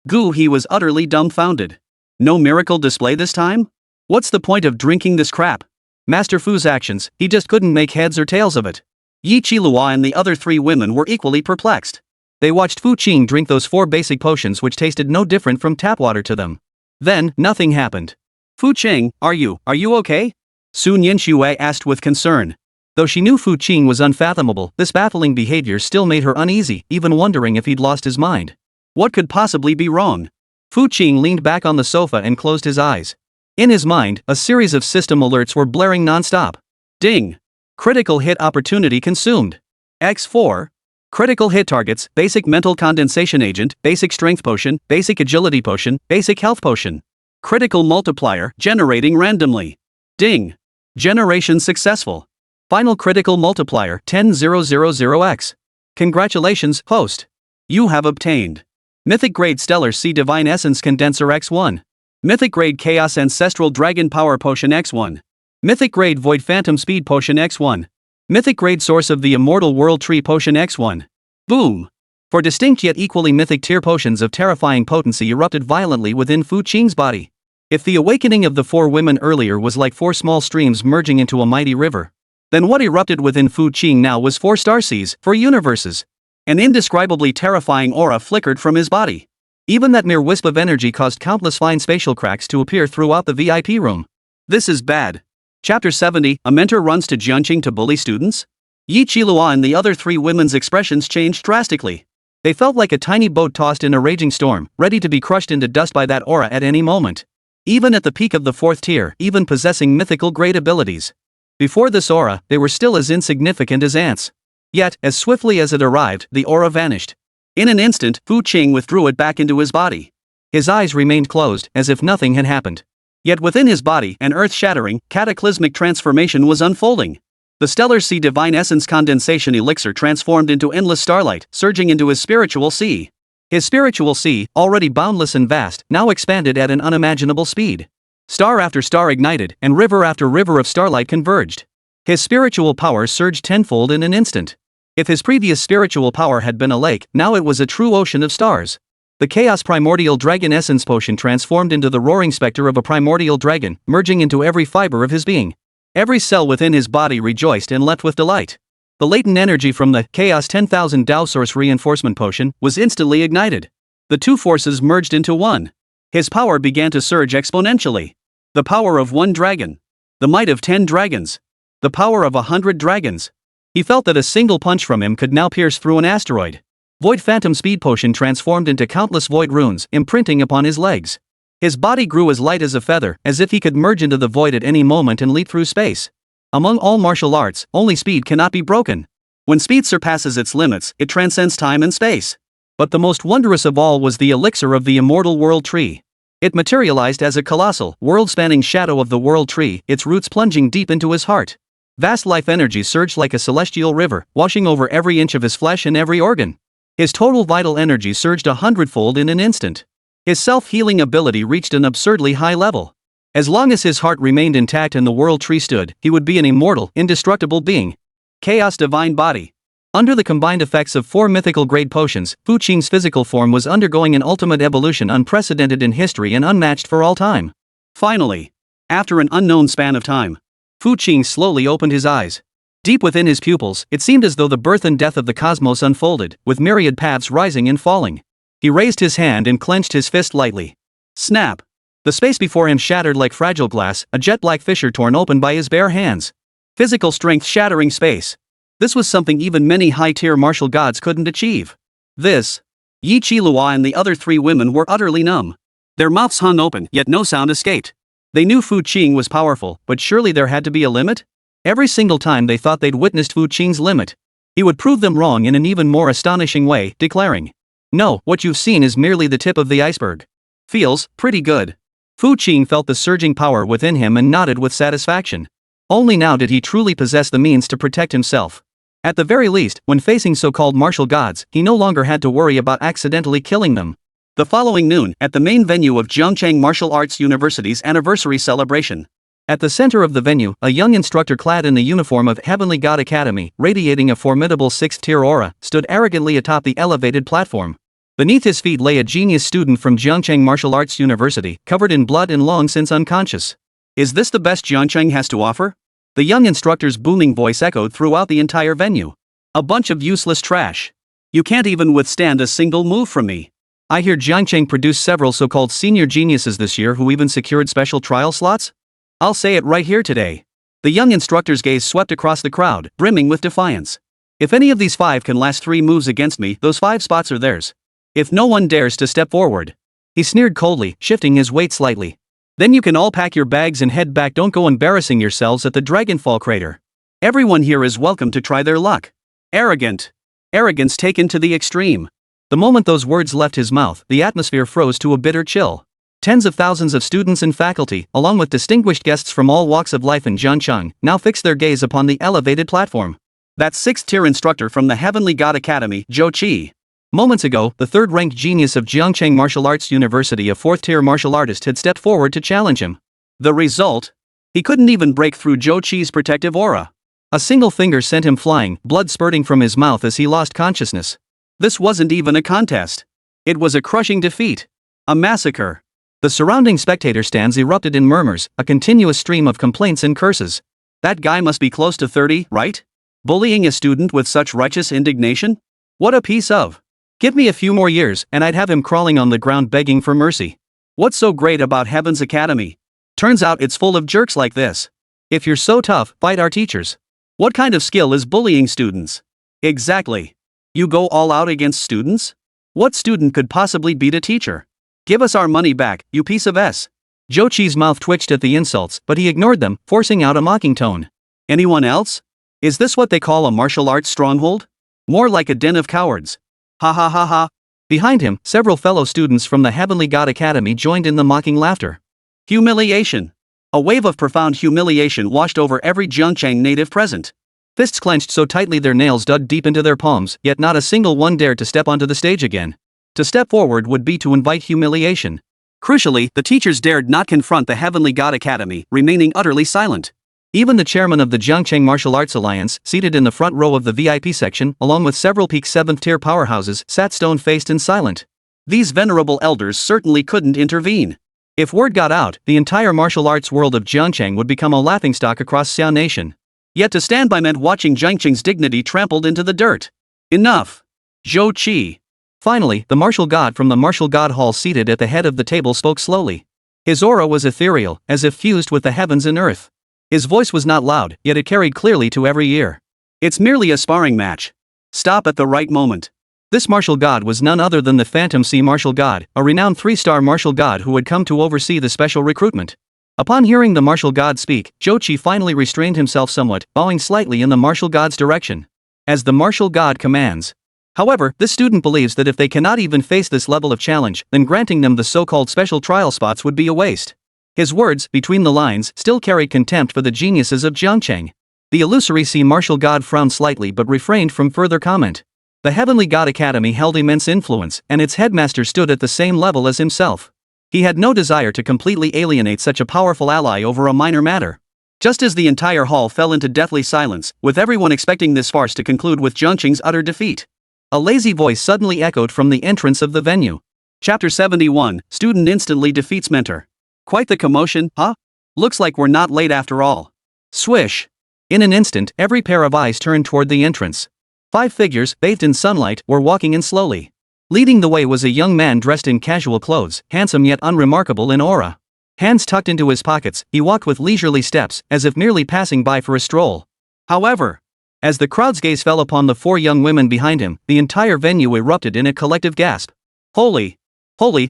He was utterly dumbfounded. No miracle display this time? What's the point of drinking this crap? Master Fu's actions, he just couldn't make heads or tails of it. Yi Qilua and the other 3 women were equally perplexed. They watched Fu Qing drink those 4 basic potions which tasted no different from tap water to them. Then, nothing happened. Fu Qing, are you okay? Sun Yanxue asked with concern. Though she knew Fu Qing was unfathomable, this baffling behavior still made her uneasy, even wondering if he'd lost his mind. What could possibly be wrong? Fu Qing leaned back on the sofa and closed his eyes. In his mind, a series of system alerts were blaring non-stop. Ding! Critical hit opportunity consumed. X4. Critical hit targets, basic mental condensation agent, basic strength potion, basic agility potion, basic health potion. Critical multiplier, generating randomly. Ding! Generation successful. Final critical multiplier, 10,000x. Congratulations, host. You have obtained Mythic Grade Stellar Sea Divine Essence Condenser X1. Mythic Grade Chaos Ancestral Dragon Power Potion X1. Mythic Grade Void Phantom Speed Potion X1. Mythic Grade Source of the Immortal World Tree Potion X1. Boom! 4 distinct yet equally mythic tier potions of terrifying potency erupted violently within Fu Qing's body. If the awakening of the 4 women earlier was like 4 small streams merging into a mighty river, then what erupted within Fu Qing now was 4 starseas, 4 universes. An indescribably terrifying aura flickered from his body. Even that mere wisp of energy caused countless fine spatial cracks to appear throughout the VIP room. This is bad. Chapter 70, a mentor runs to Jianqing to bully students? Yi Qilua and the other 3 women's expressions changed drastically. They felt like a tiny boat tossed in a raging storm, ready to be crushed into dust by that aura at any moment. Even at the peak of the 4th tier, even possessing mythical grade abilities. Before this aura, they were still as insignificant as ants. Yet, as swiftly as it arrived, the aura vanished. In an instant, Fu Qing withdrew it back into his body. His eyes remained closed, as if nothing had happened. Yet within his body, an earth-shattering, cataclysmic transformation was unfolding. The Stellar Sea Divine Essence Condensation Elixir transformed into endless starlight, surging into his spiritual sea. His spiritual sea, already boundless and vast, now expanded at an unimaginable speed. Star after star ignited, and river after river of starlight converged. His spiritual power surged tenfold in an instant. If his previous spiritual power had been a lake, now it was a true ocean of stars. The Chaos Primordial Dragon Essence Potion transformed into the roaring specter of a primordial dragon, merging into every fiber of his being. Every cell within his body rejoiced and leapt with delight. The latent energy from the Chaos 10,000 Dao Source Reinforcement Potion was instantly ignited. The 2 forces merged into one. His power began to surge exponentially. The power of 1 dragon. The might of 10 dragons. The power of 100 dragons. He felt that a single punch from him could now pierce through an asteroid. Void Phantom Speed Potion transformed into countless void runes, imprinting upon his legs. His body grew as light as a feather, as if he could merge into the void at any moment and leap through space. Among all martial arts, only speed cannot be broken. When speed surpasses its limits, it transcends time and space. But the most wondrous of all was the elixir of the Immortal World Tree. It materialized as a colossal, world-spanning shadow of the World Tree, its roots plunging deep into his heart. Vast life energy surged like a celestial river, washing over every inch of his flesh and every organ. His total vital energy surged 100-fold in an instant. His self-healing ability reached an absurdly high level. As long as his heart remained intact and the world tree stood, he would be an immortal, indestructible being. Chaos Divine Body. Under the combined effects of 4 mythical grade potions, Fu Qing's physical form was undergoing an ultimate evolution unprecedented in history and unmatched for all time. Finally, after an unknown span of time, Fu Qing slowly opened his eyes. Deep within his pupils, it seemed as though the birth and death of the cosmos unfolded, with myriad paths rising and falling. He raised his hand and clenched his fist lightly. Snap! The space before him shattered like fragile glass, a jet-black fissure torn open by his bare hands. Physical strength shattering space. This was something even many high-tier martial gods couldn't achieve. This. Yi Qilua and the other 3 women were utterly numb. Their mouths hung open, yet no sound escaped. They knew Fu Qing was powerful, but surely there had to be a limit? Every single time they thought they'd witnessed Fu Qing's limit. He would prove them wrong in an even more astonishing way, declaring, "No, what you've seen is merely the tip of the iceberg." Feels pretty good. Fu Qing felt the surging power within him and nodded with satisfaction. Only now did he truly possess the means to protect himself. At the very least, when facing so-called martial gods, he no longer had to worry about accidentally killing them. The following noon, at the main venue of Zhongcheng Martial Arts University's anniversary celebration. At the center of the venue, a young instructor clad in the uniform of Heavenly God Academy, radiating a formidable sixth-tier aura, stood arrogantly atop the elevated platform. Beneath his feet lay a genius student from Zhongcheng Martial Arts University, covered in blood and long since unconscious. "Is this the best Zhongcheng has to offer?" The young instructor's booming voice echoed throughout the entire venue. "A bunch of useless trash. You can't even withstand a single move from me. I hear Zhongcheng produced several so-called senior geniuses this year who even secured special trial slots? I'll say it right here today." The young instructor's gaze swept across the crowd, brimming with defiance. "If any of these 5 can last 3 moves against me, those 5 spots are theirs. If no one dares to step forward." He sneered coldly, shifting his weight slightly. "Then you can all pack your bags and head back. Don't go embarrassing yourselves at the Dragonfall crater. Everyone here is welcome to try their luck." Arrogant. Arrogance taken to the extreme. The moment those words left his mouth, the atmosphere froze to a bitter chill. Tens of thousands of students and faculty, along with distinguished guests from all walks of life in Zhongcheng, now fixed their gaze upon the elevated platform. That 6th-tier instructor from the Heavenly God Academy, Zhou Qi. Moments ago, the 3rd-ranked genius of Zhongcheng Martial Arts University, a 4th-tier martial artist, had stepped forward to challenge him. The result? He couldn't even break through Zhou Qi's protective aura. A single finger sent him flying, blood spurting from his mouth as he lost consciousness. This wasn't even a contest. It was a crushing defeat. A massacre. The surrounding spectator stands erupted in murmurs, a continuous stream of complaints and curses. That guy must be close to 30, right? Bullying a student with such righteous indignation? What a piece of... Give me a few more years, and I'd have him crawling on the ground begging for mercy. What's so great about Heaven's Academy? Turns out it's full of jerks like this. If you're so tough, fight our teachers. What kind of skill is bullying students? Exactly. You go all out against students? What student could possibly beat a teacher? Give us our money back, you piece of s. Zhou Qi's mouth twitched at the insults, but he ignored them, forcing out a mocking tone. Anyone else? Is this what they call a martial arts stronghold? More like a den of cowards. Ha ha ha ha. Behind him, several fellow students from the Heavenly God Academy joined in the mocking laughter. Humiliation. A wave of profound humiliation washed over every Zhongcheng native present. Fists clenched so tightly their nails dug deep into their palms, yet not a single one dared to step onto the stage again. To step forward would be to invite humiliation. Crucially, the teachers dared not confront the Heavenly God Academy, remaining utterly silent. Even the chairman of the Zhongcheng Martial Arts Alliance, seated in the front row of the VIP section, along with several peak 7th-tier powerhouses, sat stone-faced and silent. These venerable elders certainly couldn't intervene. If word got out, the entire martial arts world of Zhongcheng would become a laughingstock across Xi'an Nation. Yet to stand by meant watching Zhongcheng's dignity trampled into the dirt. Enough. Zhou Qi. Finally, the martial god from the martial god hall seated at the head of the table spoke slowly. His aura was ethereal, as if fused with the heavens and earth. His voice was not loud, yet it carried clearly to every ear. It's merely a sparring match. Stop at the right moment. This martial god was none other than the Phantom Sea martial god, a renowned 3-star martial god who had come to oversee the special recruitment. Upon hearing the martial god speak, Zhou Qi finally restrained himself somewhat, bowing slightly in the martial god's direction. As the martial god commands. However, this student believes that if they cannot even face this level of challenge, then granting them the so-called special trial spots would be a waste. His words, between the lines, still carried contempt for the geniuses of Zhongcheng. The illusory sea martial god frowned slightly but refrained from further comment. The Heavenly God Academy held immense influence, and its headmaster stood at the same level as himself. He had no desire to completely alienate such a powerful ally over a minor matter. Just as the entire hall fell into deathly silence, with everyone expecting this farce to conclude with Zhongcheng's utter defeat, a lazy voice suddenly echoed from the entrance of the venue. Chapter 71, Student Instantly Defeats Mentor. Quite the commotion, huh? Looks like we're not late after all. Swish. In an instant, every pair of eyes turned toward the entrance. 5 figures, bathed in sunlight, were walking in slowly. Leading the way was a young man dressed in casual clothes, handsome yet unremarkable in aura. Hands tucked into his pockets, he walked with leisurely steps, as if merely passing by for a stroll. However, as the crowd's gaze fell upon the 4 young women behind him, the entire venue erupted in a collective gasp. Holy,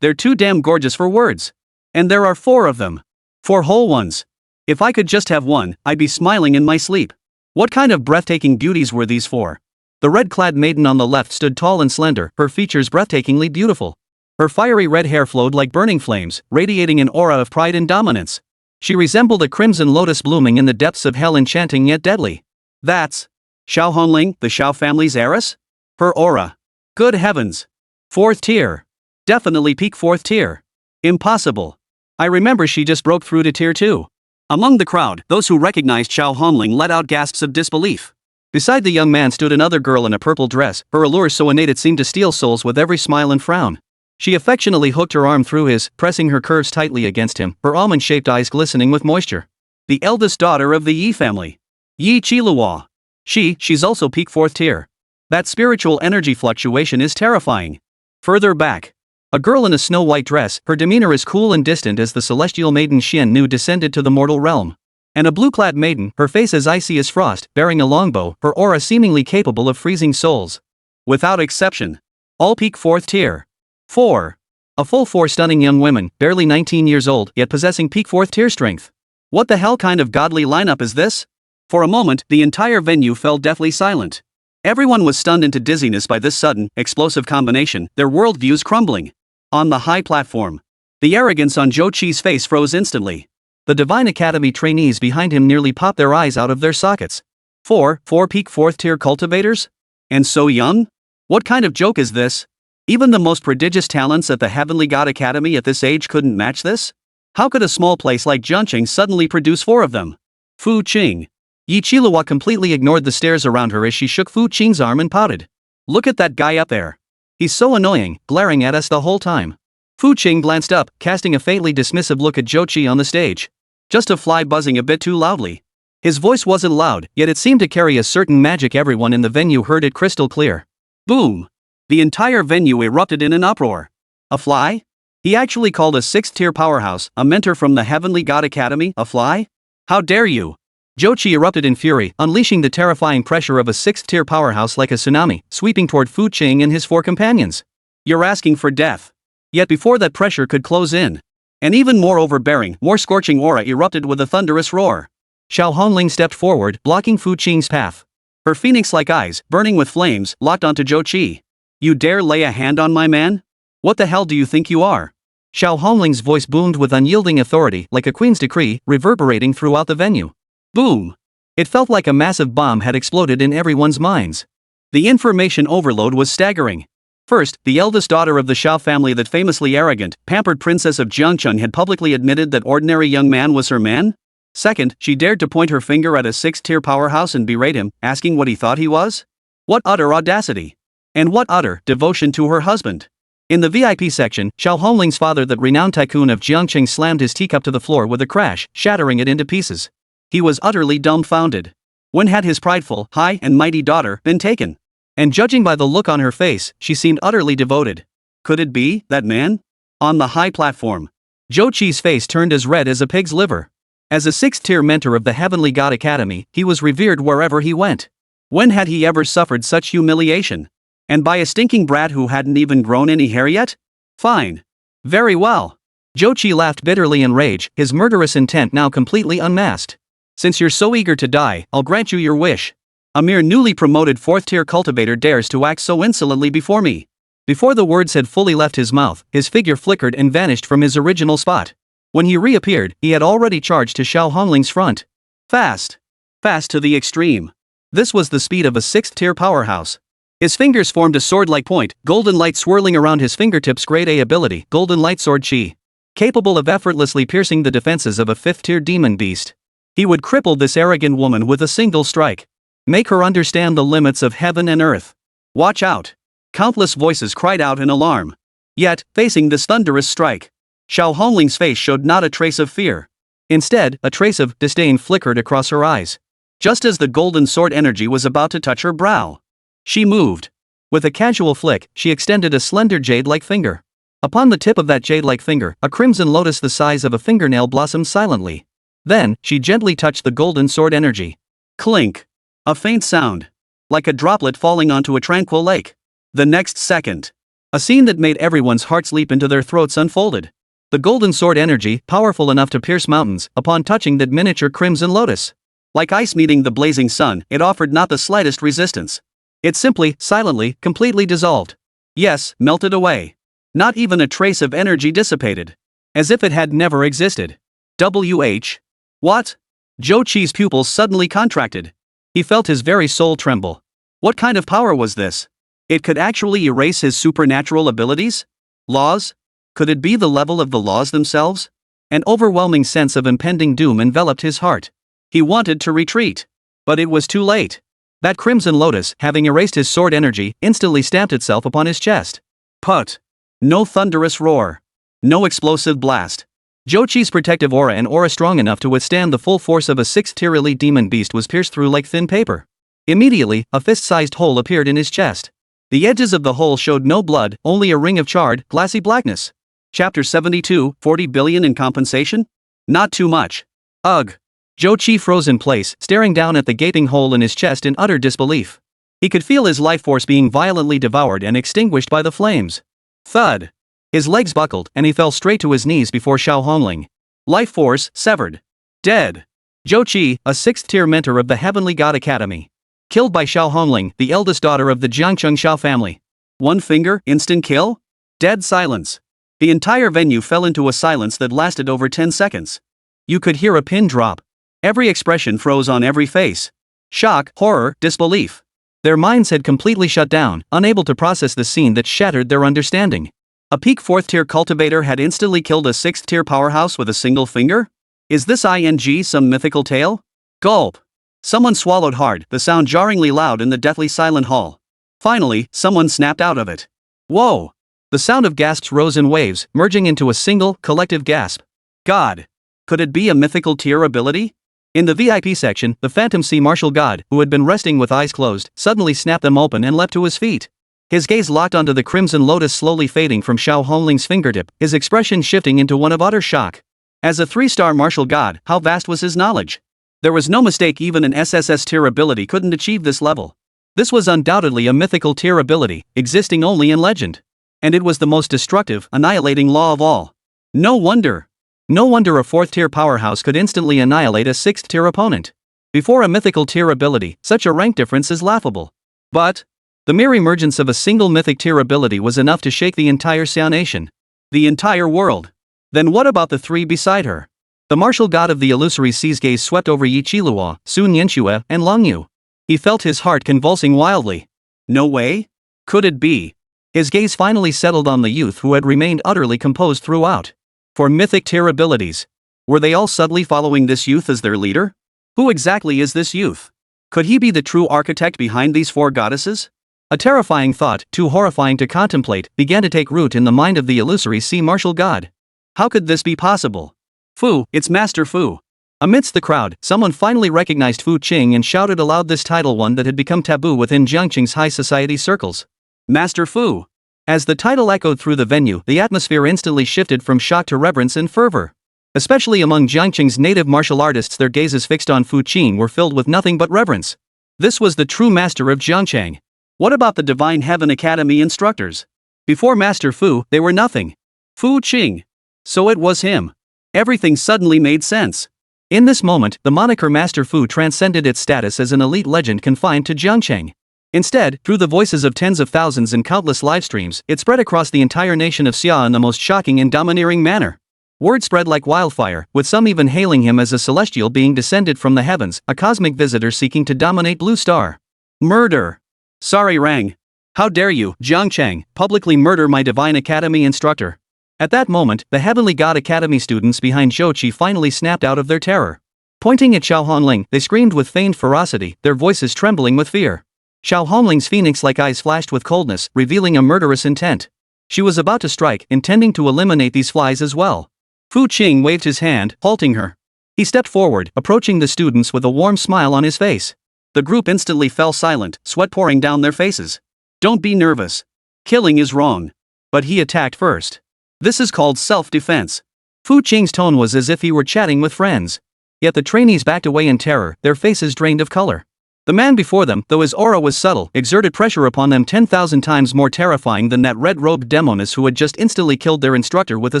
they're too damn gorgeous for words. And there are 4 of them. 4 whole ones. If I could just have one, I'd be smiling in my sleep. What kind of breathtaking beauties were these 4? The red-clad maiden on the left stood tall and slender, her features breathtakingly beautiful. Her fiery red hair flowed like burning flames, radiating an aura of pride and dominance. She resembled a crimson lotus blooming in the depths of hell, enchanting yet deadly. That's Xiao Honling, the Xiao family's heiress? Her aura. Good heavens. 4th tier. Definitely peak 4th tier. Impossible. I remember she just broke through to tier 2. Among the crowd, those who recognized Xiao Honling let out gasps of disbelief. Beside the young man stood another girl in a purple dress, her allure so innate it seemed to steal souls with every smile and frown. She affectionately hooked her arm through his, pressing her curves tightly against him, her almond-shaped eyes glistening with moisture. The eldest daughter of the Yi family. Yi Qiluo. She's also peak 4th tier. That spiritual energy fluctuation is terrifying. Further back. A girl in a snow-white dress, her demeanor as cool and distant as the celestial maiden Xian Nu descended to the mortal realm. And a blue-clad maiden, her face as icy as frost, bearing a longbow, her aura seemingly capable of freezing souls. Without exception. All peak 4th tier. 4. A full 4 stunning young women, barely 19 years old, yet possessing peak 4th tier strength. What the hell kind of godly lineup is this? For a moment, the entire venue fell deathly silent. Everyone was stunned into dizziness by this sudden, explosive combination, their worldviews crumbling. On the high platform. The arrogance on Zhou Qi's face froze instantly. The Divine Academy trainees behind him nearly popped their eyes out of their sockets. 4 peak 4th tier cultivators? And so young? What kind of joke is this? Even the most prodigious talents at the Heavenly God Academy at this age couldn't match this? How could a small place like Jiangqing suddenly produce 4 of them? Fu Qing. Yi Qiluo completely ignored the stares around her as she shook Fu Qing's arm and pouted. Look at that guy up there. He's so annoying, glaring at us the whole time. Fu Qing glanced up, casting a faintly dismissive look at Zhou Qi on the stage. Just a fly buzzing a bit too loudly. His voice wasn't loud, yet it seemed to carry a certain magic. Everyone in the venue heard it crystal clear. Boom! The entire venue erupted in an uproar. A fly? He actually called a 6th tier powerhouse, a mentor from the Heavenly God Academy, a fly? How dare you! Zhou Qi erupted in fury, unleashing the terrifying pressure of a 6th tier powerhouse like a tsunami, sweeping toward Fu Qing and his 4 companions. You're asking for death. Yet before that pressure could close in, an even more overbearing, more scorching aura erupted with a thunderous roar. Xiao Honling stepped forward, blocking Fu Qing's path. Her phoenix-like eyes, burning with flames, locked onto Zhou Qi. You dare lay a hand on my man? What the hell do you think you are? Xiao Hongling's voice boomed with unyielding authority, like a queen's decree, reverberating throughout the venue. Boom! It felt like a massive bomb had exploded in everyone's minds. The information overload was staggering. First, the eldest daughter of the Xiao family, that famously arrogant, pampered princess of Jiangcheng, had publicly admitted that ordinary young man was her man. Second, she dared to point her finger at a 6th tier powerhouse and berate him, asking what he thought he was? What utter audacity! And what utter devotion to her husband! In the VIP section, Xiao Hongling's father, that renowned tycoon of Jiangqing, slammed his teacup to the floor with a crash, shattering it into pieces. He was utterly dumbfounded. When had his prideful, high and mighty daughter been taken? And judging by the look on her face, she seemed utterly devoted. Could it be that man? On the high platform. Zhou Qi's face turned as red as a pig's liver. As a 6th tier mentor of the Heavenly God Academy, he was revered wherever he went. When had he ever suffered such humiliation? And by a stinking brat who hadn't even grown any hair yet? Fine. Very well. Zhou Qi laughed bitterly in rage, his murderous intent now completely unmasked. Since you're so eager to die, I'll grant you your wish. A mere newly promoted 4th tier cultivator dares to act so insolently before me. Before the words had fully left his mouth, his figure flickered and vanished from his original spot. When he reappeared, he had already charged to Xiao Hongling's front. Fast. Fast to the extreme. This was the speed of a 6th tier powerhouse. His fingers formed a sword-like point, golden light swirling around his fingertips. Grade A ability, Golden Light Sword Qi. Capable of effortlessly piercing the defenses of a 5th tier demon beast. He would cripple this arrogant woman with a single strike. Make her understand the limits of heaven and earth. Watch out. Countless voices cried out in alarm. Yet, facing this thunderous strike, Xiao Hongling's face showed not a trace of fear. Instead, a trace of disdain flickered across her eyes. Just as the golden sword energy was about to touch her brow, she moved. With a casual flick, she extended a slender jade-like finger. Upon the tip of that jade-like finger, a crimson lotus the size of a fingernail blossomed silently. Then, she gently touched the golden sword energy. Clink. A faint sound. Like a droplet falling onto a tranquil lake. The next second, a scene that made everyone's hearts leap into their throats unfolded. The golden sword energy, powerful enough to pierce mountains, upon touching that miniature crimson lotus. Like ice meeting the blazing sun, it offered not the slightest resistance. It simply, silently, completely dissolved. Yes, melted away. Not even a trace of energy dissipated. As if it had never existed. What? Zhou Qi's pupils suddenly contracted. He felt his very soul tremble. What kind of power was this? It could actually erase his supernatural abilities? Laws? Could it be the level of the laws themselves? An overwhelming sense of impending doom enveloped his heart. He wanted to retreat. But it was too late. That crimson lotus, having erased his sword energy, instantly stamped itself upon his chest. Put. No thunderous roar. No explosive blast. Zhou Qi's protective aura, an aura strong enough to withstand the full force of a 6th-tier elite demon beast, was pierced through like thin paper. Immediately, a fist-sized hole appeared in his chest. The edges of the hole showed no blood, only a ring of charred, glassy blackness. Chapter 72, 40 billion in compensation? Not too much. Ugh. Zhou Qi froze in place, staring down at the gaping hole in his chest in utter disbelief. He could feel his life force being violently devoured and extinguished by the flames. Thud. His legs buckled, and he fell straight to his knees before Xiao Hongling. Life force, severed. Dead. Zhou Qi, a 6th-tier mentor of the Heavenly God Academy. Killed by Xiao Hongling, the eldest daughter of the Jiangcheng Xiao family. One finger, instant kill? Dead silence. The entire venue fell into a silence that lasted over 10 seconds. You could hear a pin drop. Every expression froze on every face. Shock, horror, disbelief. Their minds had completely shut down, unable to process the scene that shattered their understanding. A peak 4th-tier cultivator had instantly killed a 6th-tier powerhouse with a single finger? Is this some mythical tale? Gulp. Someone swallowed hard, the sound jarringly loud in the deathly silent hall. Finally, someone snapped out of it. Whoa! The sound of gasps rose in waves, merging into a single, collective gasp. God! Could it be a mythical tier ability? In the VIP section, the Phantom Sea Martial God, who had been resting with eyes closed, suddenly snapped them open and leapt to his feet. His gaze locked onto the crimson lotus slowly fading from Xiao Hongling's fingertip, his expression shifting into one of utter shock. As a 3-star martial god, how vast was his knowledge? There was no mistake, even an SSS tier ability couldn't achieve this level. This was undoubtedly a mythical tier ability, existing only in legend. And it was the most destructive, annihilating law of all. No wonder a 4th-tier powerhouse could instantly annihilate a 6th-tier opponent. Before a mythical tier ability, such a rank difference is laughable. But the mere emergence of a single mythic tier ability was enough to shake the entire Xiao nation. The entire world. Then what about the 3 beside her? The martial god of the illusory sea's gaze swept over Yi Qilua, Sun Yanxue, and Long Yu. He felt his heart convulsing wildly. No way? Could it be? His gaze finally settled on the youth who had remained utterly composed throughout. For mythic tier abilities. Were they all subtly following this youth as their leader? Who exactly is this youth? Could he be the true architect behind these 4 goddesses? A terrifying thought, too horrifying to contemplate, began to take root in the mind of the illusory sea martial god. How could this be possible? Fu, it's Master Fu. Amidst the crowd, someone finally recognized Fu Qing and shouted aloud this title, one that had become taboo within Jiangqing's high society circles. Master Fu. As the title echoed through the venue, the atmosphere instantly shifted from shock to reverence and fervor. Especially among Jiangqing's native martial artists, their gazes fixed on Fu Qing were filled with nothing but reverence. This was the true master of Jiangcheng. What about the Divine Heaven Academy instructors? Before Master Fu, they were nothing. Fu Qing. So it was him. Everything suddenly made sense. In this moment, the moniker Master Fu transcended its status as an elite legend confined to Jiangcheng. Instead, through the voices of tens of thousands and countless livestreams, it spread across the entire nation of Xia in the most shocking and domineering manner. Word spread like wildfire, with some even hailing him as a celestial being descended from the heavens, a cosmic visitor seeking to dominate Blue Star. Murder! Sorry Rang. How dare you, Jiangcheng, publicly murder my Divine Academy instructor? At that moment, the Heavenly God Academy students behind Zhou Qi finally snapped out of their terror. Pointing at Xiao Hongling, they screamed with feigned ferocity, their voices trembling with fear. Xiao Hongling's phoenix-like eyes flashed with coldness, revealing a murderous intent. She was about to strike, intending to eliminate these flies as well. Fu Qing waved his hand, halting her. He stepped forward, approaching the students with a warm smile on his face. The group instantly fell silent, sweat pouring down their faces. Don't be nervous. Killing is wrong. But he attacked first. This is called self-defense. Fu Qing's tone was as if he were chatting with friends. Yet the trainees backed away in terror, their faces drained of color. The man before them, though his aura was subtle, exerted pressure upon them 10,000 times more terrifying than that red-robed demoness who had just instantly killed their instructor with a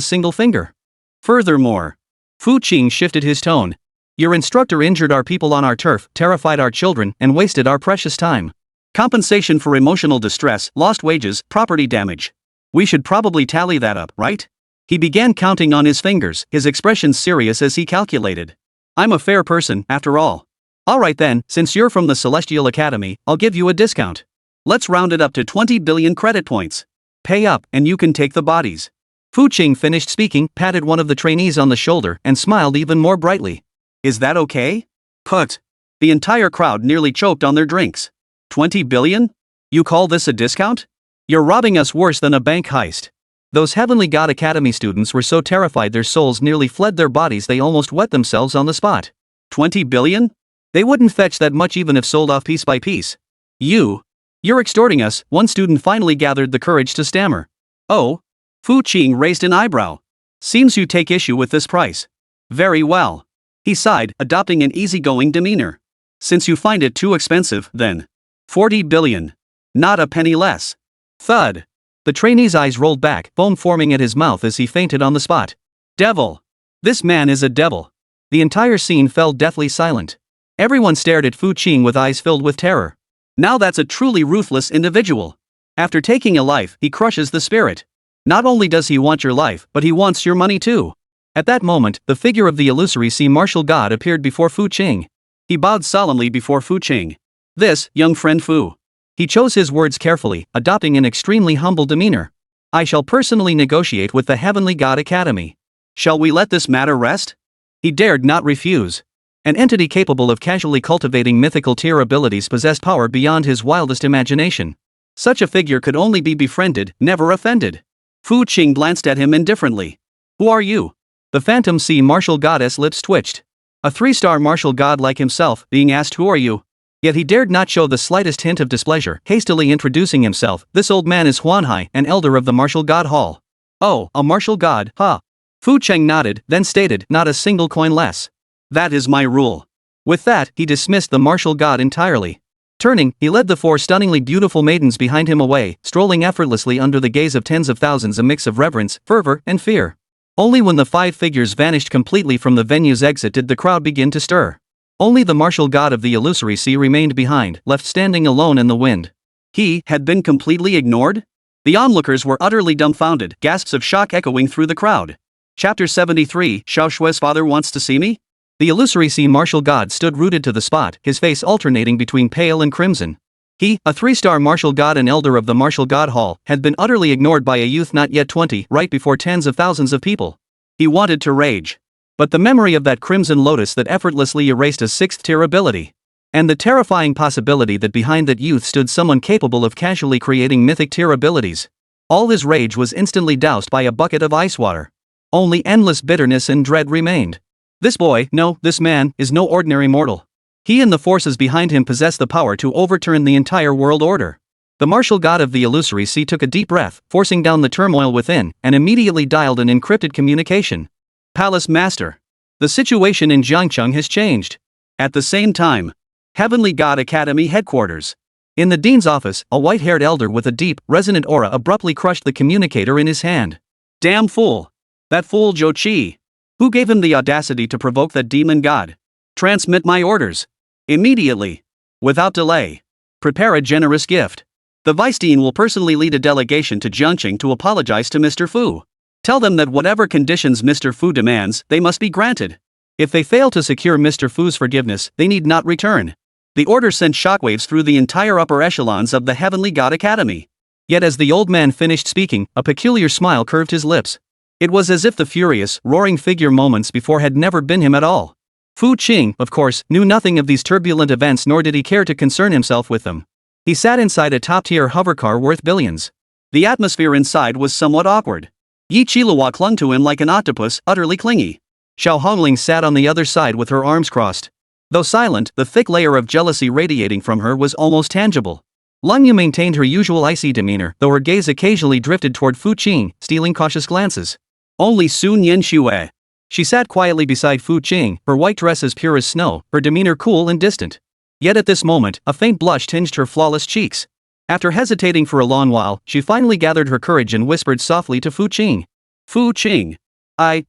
single finger. Furthermore, Fu Qing shifted his tone. Your instructor injured our people on our turf, terrified our children, and wasted our precious time. Compensation for emotional distress, lost wages, property damage. We should probably tally that up, right? He began counting on his fingers, his expression serious as he calculated. I'm a fair person, after all. Alright then, since you're from the Celestial Academy, I'll give you a discount. Let's round it up to 20 billion credit points. Pay up, and you can take the bodies. Fu Qing finished speaking, patted one of the trainees on the shoulder, and smiled even more brightly. Is that okay? Put. The entire crowd nearly choked on their drinks. 20 billion? You call this a discount? You're robbing us worse than a bank heist. Those Heavenly God Academy students were so terrified their souls nearly fled their bodies they almost wet themselves on the spot. 20 billion? They wouldn't fetch that much even if sold off piece by piece. You're extorting us, one student finally gathered the courage to stammer. Oh? Fu Qing raised an eyebrow. Seems you take issue with this price. Very well. He sighed, adopting an easygoing demeanor. Since you find it too expensive, then 40 billion. Not a penny less. Thud. The trainee's eyes rolled back, foam forming at his mouth as he fainted on the spot. Devil. This man is a devil. The entire scene fell deathly silent. Everyone stared at Fu Qing with eyes filled with terror. Now that's a truly ruthless individual. After taking a life, he crushes the spirit. Not only does he want your life, but he wants your money too. At that moment, the figure of the illusory sea martial god appeared before Fu Qing. He bowed solemnly before Fu Qing. This, young friend Fu. He chose his words carefully, adopting an extremely humble demeanor. I shall personally negotiate with the Heavenly God Academy. Shall we let this matter rest? He dared not refuse. An entity capable of casually cultivating mythical tier abilities possessed power beyond his wildest imagination. Such a figure could only be befriended, never offended. Fu Qing glanced at him indifferently. Who are you? The phantom sea martial goddess lips twitched. A 3-star martial god like himself, being asked who are you? Yet he dared not show the slightest hint of displeasure, hastily introducing himself. This old man is Huanhai, an elder of the martial god hall. Oh, a martial god, huh? Fu Qing nodded, then stated, not a single coin less. That is my rule. With that, he dismissed the martial god entirely. Turning, he led the 4 stunningly beautiful maidens behind him away, strolling effortlessly under the gaze of tens of thousands, a mix of reverence, fervor, and fear. Only when the 5 figures vanished completely from the venue's exit did the crowd begin to stir. Only the martial god of the illusory sea remained behind, left standing alone in the wind. He had been completely ignored? The onlookers were utterly dumbfounded, gasps of shock echoing through the crowd. Chapter 73, Xiao Shui's father wants to see me? The illusory sea martial god stood rooted to the spot, his face alternating between pale and crimson. He, a 3-star martial god and elder of the martial god hall, had been utterly ignored by a youth not yet 20, right before tens of thousands of people. He wanted to rage. But the memory of that crimson lotus that effortlessly erased a 6th tier ability. And the terrifying possibility that behind that youth stood someone capable of casually creating mythic tier abilities. All his rage was instantly doused by a bucket of ice water. Only endless bitterness and dread remained. This boy, no, this man, is no ordinary mortal. He and the forces behind him possess the power to overturn the entire world order. The martial god of the illusory sea took a deep breath, forcing down the turmoil within, and immediately dialed an encrypted communication. Palace Master. The situation in Jiangcheng has changed. At the same time, Heavenly God Academy headquarters. In the dean's office, a white-haired elder with a deep, resonant aura abruptly crushed the communicator in his hand. Damn fool. That fool Zhou Qi. Who gave him the audacity to provoke that demon god? Transmit my orders. Immediately. Without delay. Prepare a generous gift. The vice dean will personally lead a delegation to Jiangcheng to apologize to Mr. Fu. Tell them that whatever conditions Mr. Fu demands, they must be granted. If they fail to secure Mr. Fu's forgiveness, they need not return. The order sent shockwaves through the entire upper echelons of the Heavenly God Academy. Yet as the old man finished speaking, a peculiar smile curved his lips. It was as if the furious, roaring figure moments before had never been him at all. Fu Qing, of course, knew nothing of these turbulent events, nor did he care to concern himself with them. He sat inside a top-tier hovercar worth billions. The atmosphere inside was somewhat awkward. Yi Qiluo clung to him like an octopus, utterly clingy. Xiao Hongling sat on the other side with her arms crossed. Though silent, the thick layer of jealousy radiating from her was almost tangible. Lang Yu maintained her usual icy demeanor, though her gaze occasionally drifted toward Fu Qing, stealing cautious glances. Only Sun Yanxue. She sat quietly beside Fu Qing, her white dress as pure as snow, her demeanor cool and distant. Yet at this moment, a faint blush tinged her flawless cheeks. After hesitating for a long while, she finally gathered her courage and whispered softly to Fu Qing. Fu Qing.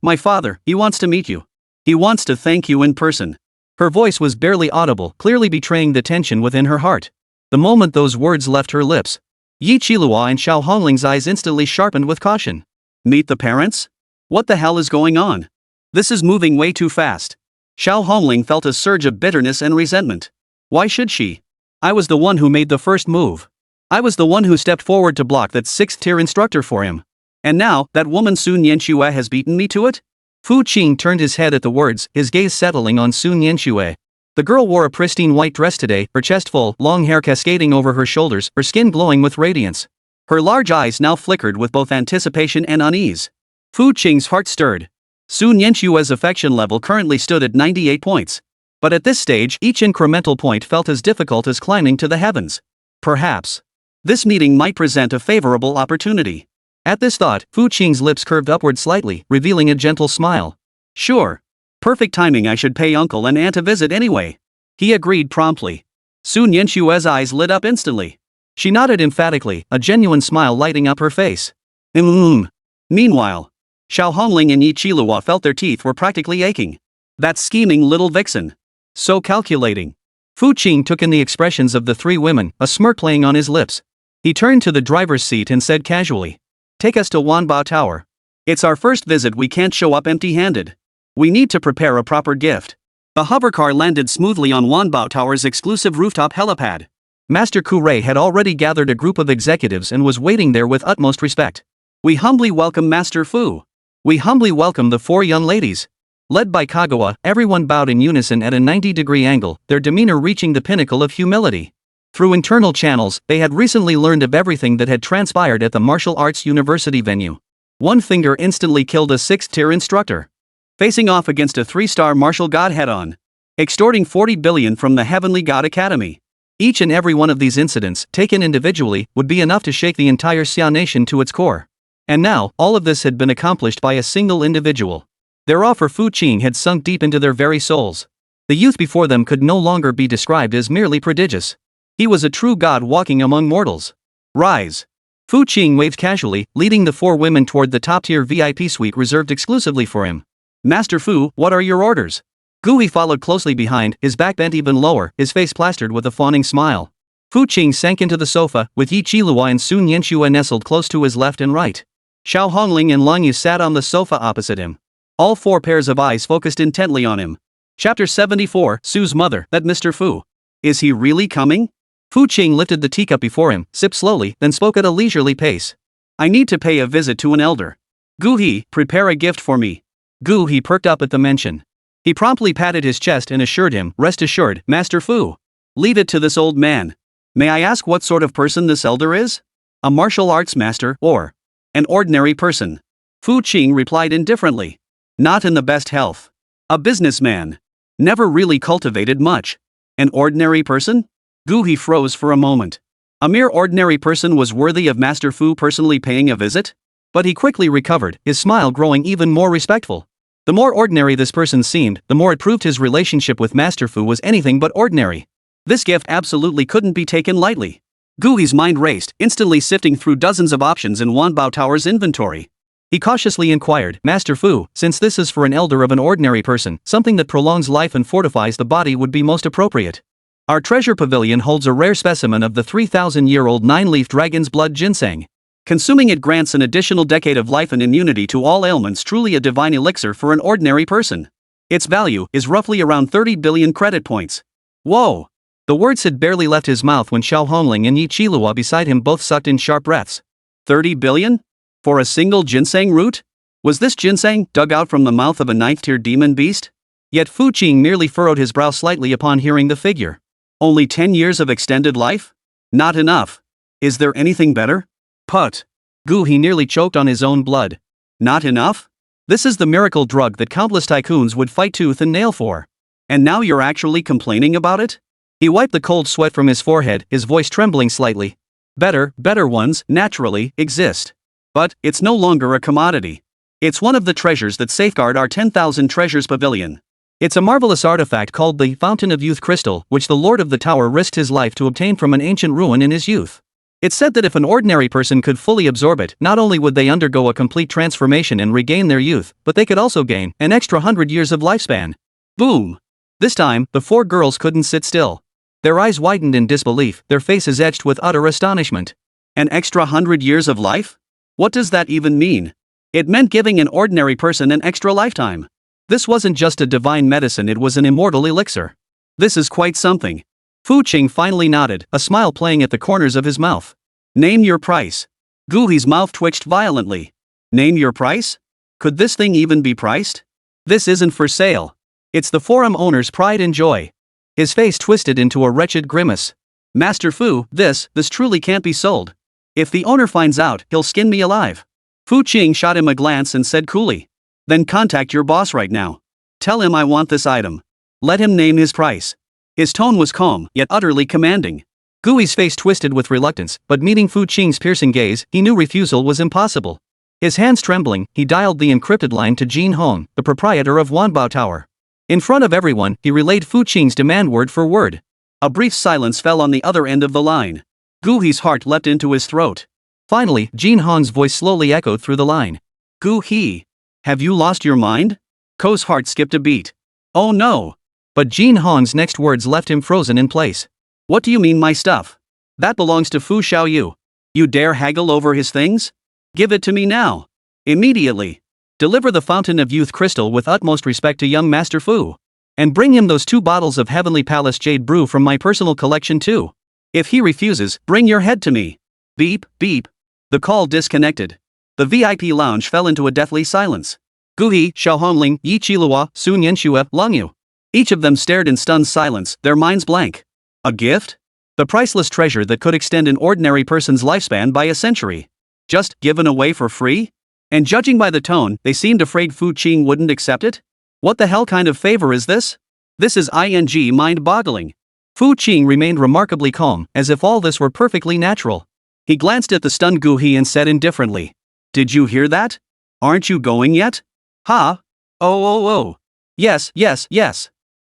My father, he wants to meet you. He wants to thank you in person. Her voice was barely audible, clearly betraying the tension within her heart. The moment those words left her lips, Yi Qilua and Xiao Hongling's eyes instantly sharpened with caution. Meet the parents? What the hell is going on? This is moving way too fast. Xiao Hongling felt a surge of bitterness and resentment. Why should she? I was the one who made the first move. I was the one who stepped forward to block that 6th-tier instructor for him. And now, that woman Sun Yanxue has beaten me to it? Fu Qing turned his head at the words, his gaze settling on Sun Yanxue. The girl wore a pristine white dress today, her chest full, long hair cascading over her shoulders, her skin glowing with radiance. Her large eyes now flickered with both anticipation and unease. Fu Qing's heart stirred. Sun Yanxue's affection level currently stood at 98 points. But at this stage, each incremental point felt as difficult as climbing to the heavens. Perhaps this meeting might present a favorable opportunity. At this thought, Fu Qing's lips curved upward slightly, revealing a gentle smile. Sure. Perfect timing, I should pay uncle and aunt a visit anyway. He agreed promptly. Sun Yanxue's eyes lit up instantly. She nodded emphatically, a genuine smile lighting up her face. Meanwhile, Xiao Hongling and Yi Qilua felt their teeth were practically aching. That scheming little vixen. So calculating. Fu Qing took in the expressions of the three women, a smirk playing on his lips. He turned to the driver's seat and said casually, "Take us to Wanbao Tower. It's our first visit, we can't show up empty-handed. We need to prepare a proper gift." The hovercar landed smoothly on Wanbao Tower's exclusive rooftop helipad. Master Kurei had already gathered a group of executives and was waiting there with utmost respect. "We humbly welcome Master Fu. We humbly welcome the four young ladies." Led by Kagawa, everyone bowed in unison at a 90-degree angle, their demeanor reaching the pinnacle of humility. Through internal channels, they had recently learned of everything that had transpired at the martial arts university venue. One finger instantly killed a 6th-tier instructor. Facing off against a 3-star martial god head-on. Extorting 40 billion from the Heavenly God Academy. Each and every one of these incidents, taken individually, would be enough to shake the entire Xia nation to its core. And now, all of this had been accomplished by a single individual. Their awe for Fu Qing had sunk deep into their very souls. The youth before them could no longer be described as merely prodigious. He was a true god walking among mortals. Rise. Fu Qing waved casually, leading the four women toward the top-tier VIP suite reserved exclusively for him. "Master Fu, what are your orders?" Gui followed closely behind, his back bent even lower, his face plastered with a fawning smile. Fu Qing sank into the sofa, with Yi Qilua and Sun Yanxue nestled close to his left and right. Xiao Hongling and Lang Yu sat on the sofa opposite him. All four pairs of eyes focused intently on him. Chapter 74, Su's mother, that Mr. Fu. Is he really coming? Fu Qing lifted the teacup before him, sipped slowly, then spoke at a leisurely pace. "I need to pay a visit to an elder. Gu He, prepare a gift for me." Gu He perked up at the mention. He promptly patted his chest and assured him, "Rest assured, Master Fu. Leave it to this old man. May I ask what sort of person this elder is? A martial arts master, or an ordinary person?" Fu Qing replied indifferently. "Not in the best health. A businessman. Never really cultivated much. An ordinary person?" Gu He froze for a moment. A mere ordinary person was worthy of Master Fu personally paying a visit? But he quickly recovered, his smile growing even more respectful. The more ordinary this person seemed, the more it proved his relationship with Master Fu was anything but ordinary. This gift absolutely couldn't be taken lightly. Gu He's mind raced, instantly sifting through dozens of options in Wanbao Tower's inventory. He cautiously inquired, "Master Fu, since this is for an elder of an ordinary person, something that prolongs life and fortifies the body would be most appropriate. Our treasure pavilion holds a rare specimen of the 3,000-year-old 9-leaf dragon's blood ginseng. Consuming it grants an additional decade of life and immunity to all ailments, truly a divine elixir for an ordinary person. Its value is roughly around 30 billion credit points." Whoa! The words had barely left his mouth when Xiao Hongling and Yi Qilua beside him both sucked in sharp breaths. 30 billion? For a single ginseng root? Was this ginseng dug out from the mouth of a 9th-tier demon beast? Yet Fu Qing merely furrowed his brow slightly upon hearing the figure. Only 10 years of extended life? Not enough. Is there anything better? Put. Gu He nearly choked on his own blood. Not enough? This is the miracle drug that countless tycoons would fight tooth and nail for. And now you're actually complaining about it? He wiped the cold sweat from his forehead, his voice trembling slightly. Better ones, naturally, exist. But, it's no longer a commodity. It's one of the treasures that safeguard our 10,000 treasures pavilion. It's a marvelous artifact called the Fountain of Youth Crystal, which the Lord of the Tower risked his life to obtain from an ancient ruin in his youth. It's said that if an ordinary person could fully absorb it, not only would they undergo a complete transformation and regain their youth, but they could also gain an extra 100 years of lifespan. Boom! This time, the four girls couldn't sit still. Their eyes widened in disbelief, their faces etched with utter astonishment. An extra 100 years of life? What does that even mean? It meant giving an ordinary person an extra lifetime. This wasn't just a divine medicine, it was an immortal elixir. This is quite something. Fu Qing finally nodded, a smile playing at the corners of his mouth. Name your price. Gu He's mouth twitched violently. Name your price? Could this thing even be priced? This isn't for sale. It's the forum owner's pride and joy. His face twisted into a wretched grimace. Master Fu, this truly can't be sold. If the owner finds out, he'll skin me alive. Fu Qing shot him a glance and said coolly. Then contact your boss right now. Tell him I want this item. Let him name his price. His tone was calm, yet utterly commanding. Gui's face twisted with reluctance, but meeting Fu Qing's piercing gaze, he knew refusal was impossible. His hands trembling, he dialed the encrypted line to Jin Hong, the proprietor of Wanbao Tower. In front of everyone, he relayed Fu Qing's demand word for word. A brief silence fell on the other end of the line. Gui's heart leapt into his throat. Finally, Jin Hong's voice slowly echoed through the line. Gu He. Have you lost your mind? Ko's heart skipped a beat. Oh no. But Jin Hong's next words left him frozen in place. What do you mean my stuff? That belongs to Fu Xiaoyu. You dare haggle over his things? Give it to me now. Immediately. Deliver the Fountain of Youth crystal with utmost respect to young Master Fu. And bring him those 2 bottles of Heavenly Palace Jade Brew from my personal collection too. If he refuses, bring your head to me. Beep, beep. The call disconnected. The VIP lounge fell into a deathly silence. Gu He, Xiao Hongling, Yi Qilihua, Sun Yanxue, Lang Yu. Each of them stared in stunned silence, their minds blank. A gift? The priceless treasure that could extend an ordinary person's lifespan by a century. Just given away for free? And judging by the tone, they seemed afraid Fu Qing wouldn't accept it? What the hell kind of favor is this? This is mind-boggling. Fu Qing remained remarkably calm, as if all this were perfectly natural. He glanced at the stunned Gu He and said indifferently. Did you hear that? Aren't you going yet? Huh? Oh. Yes.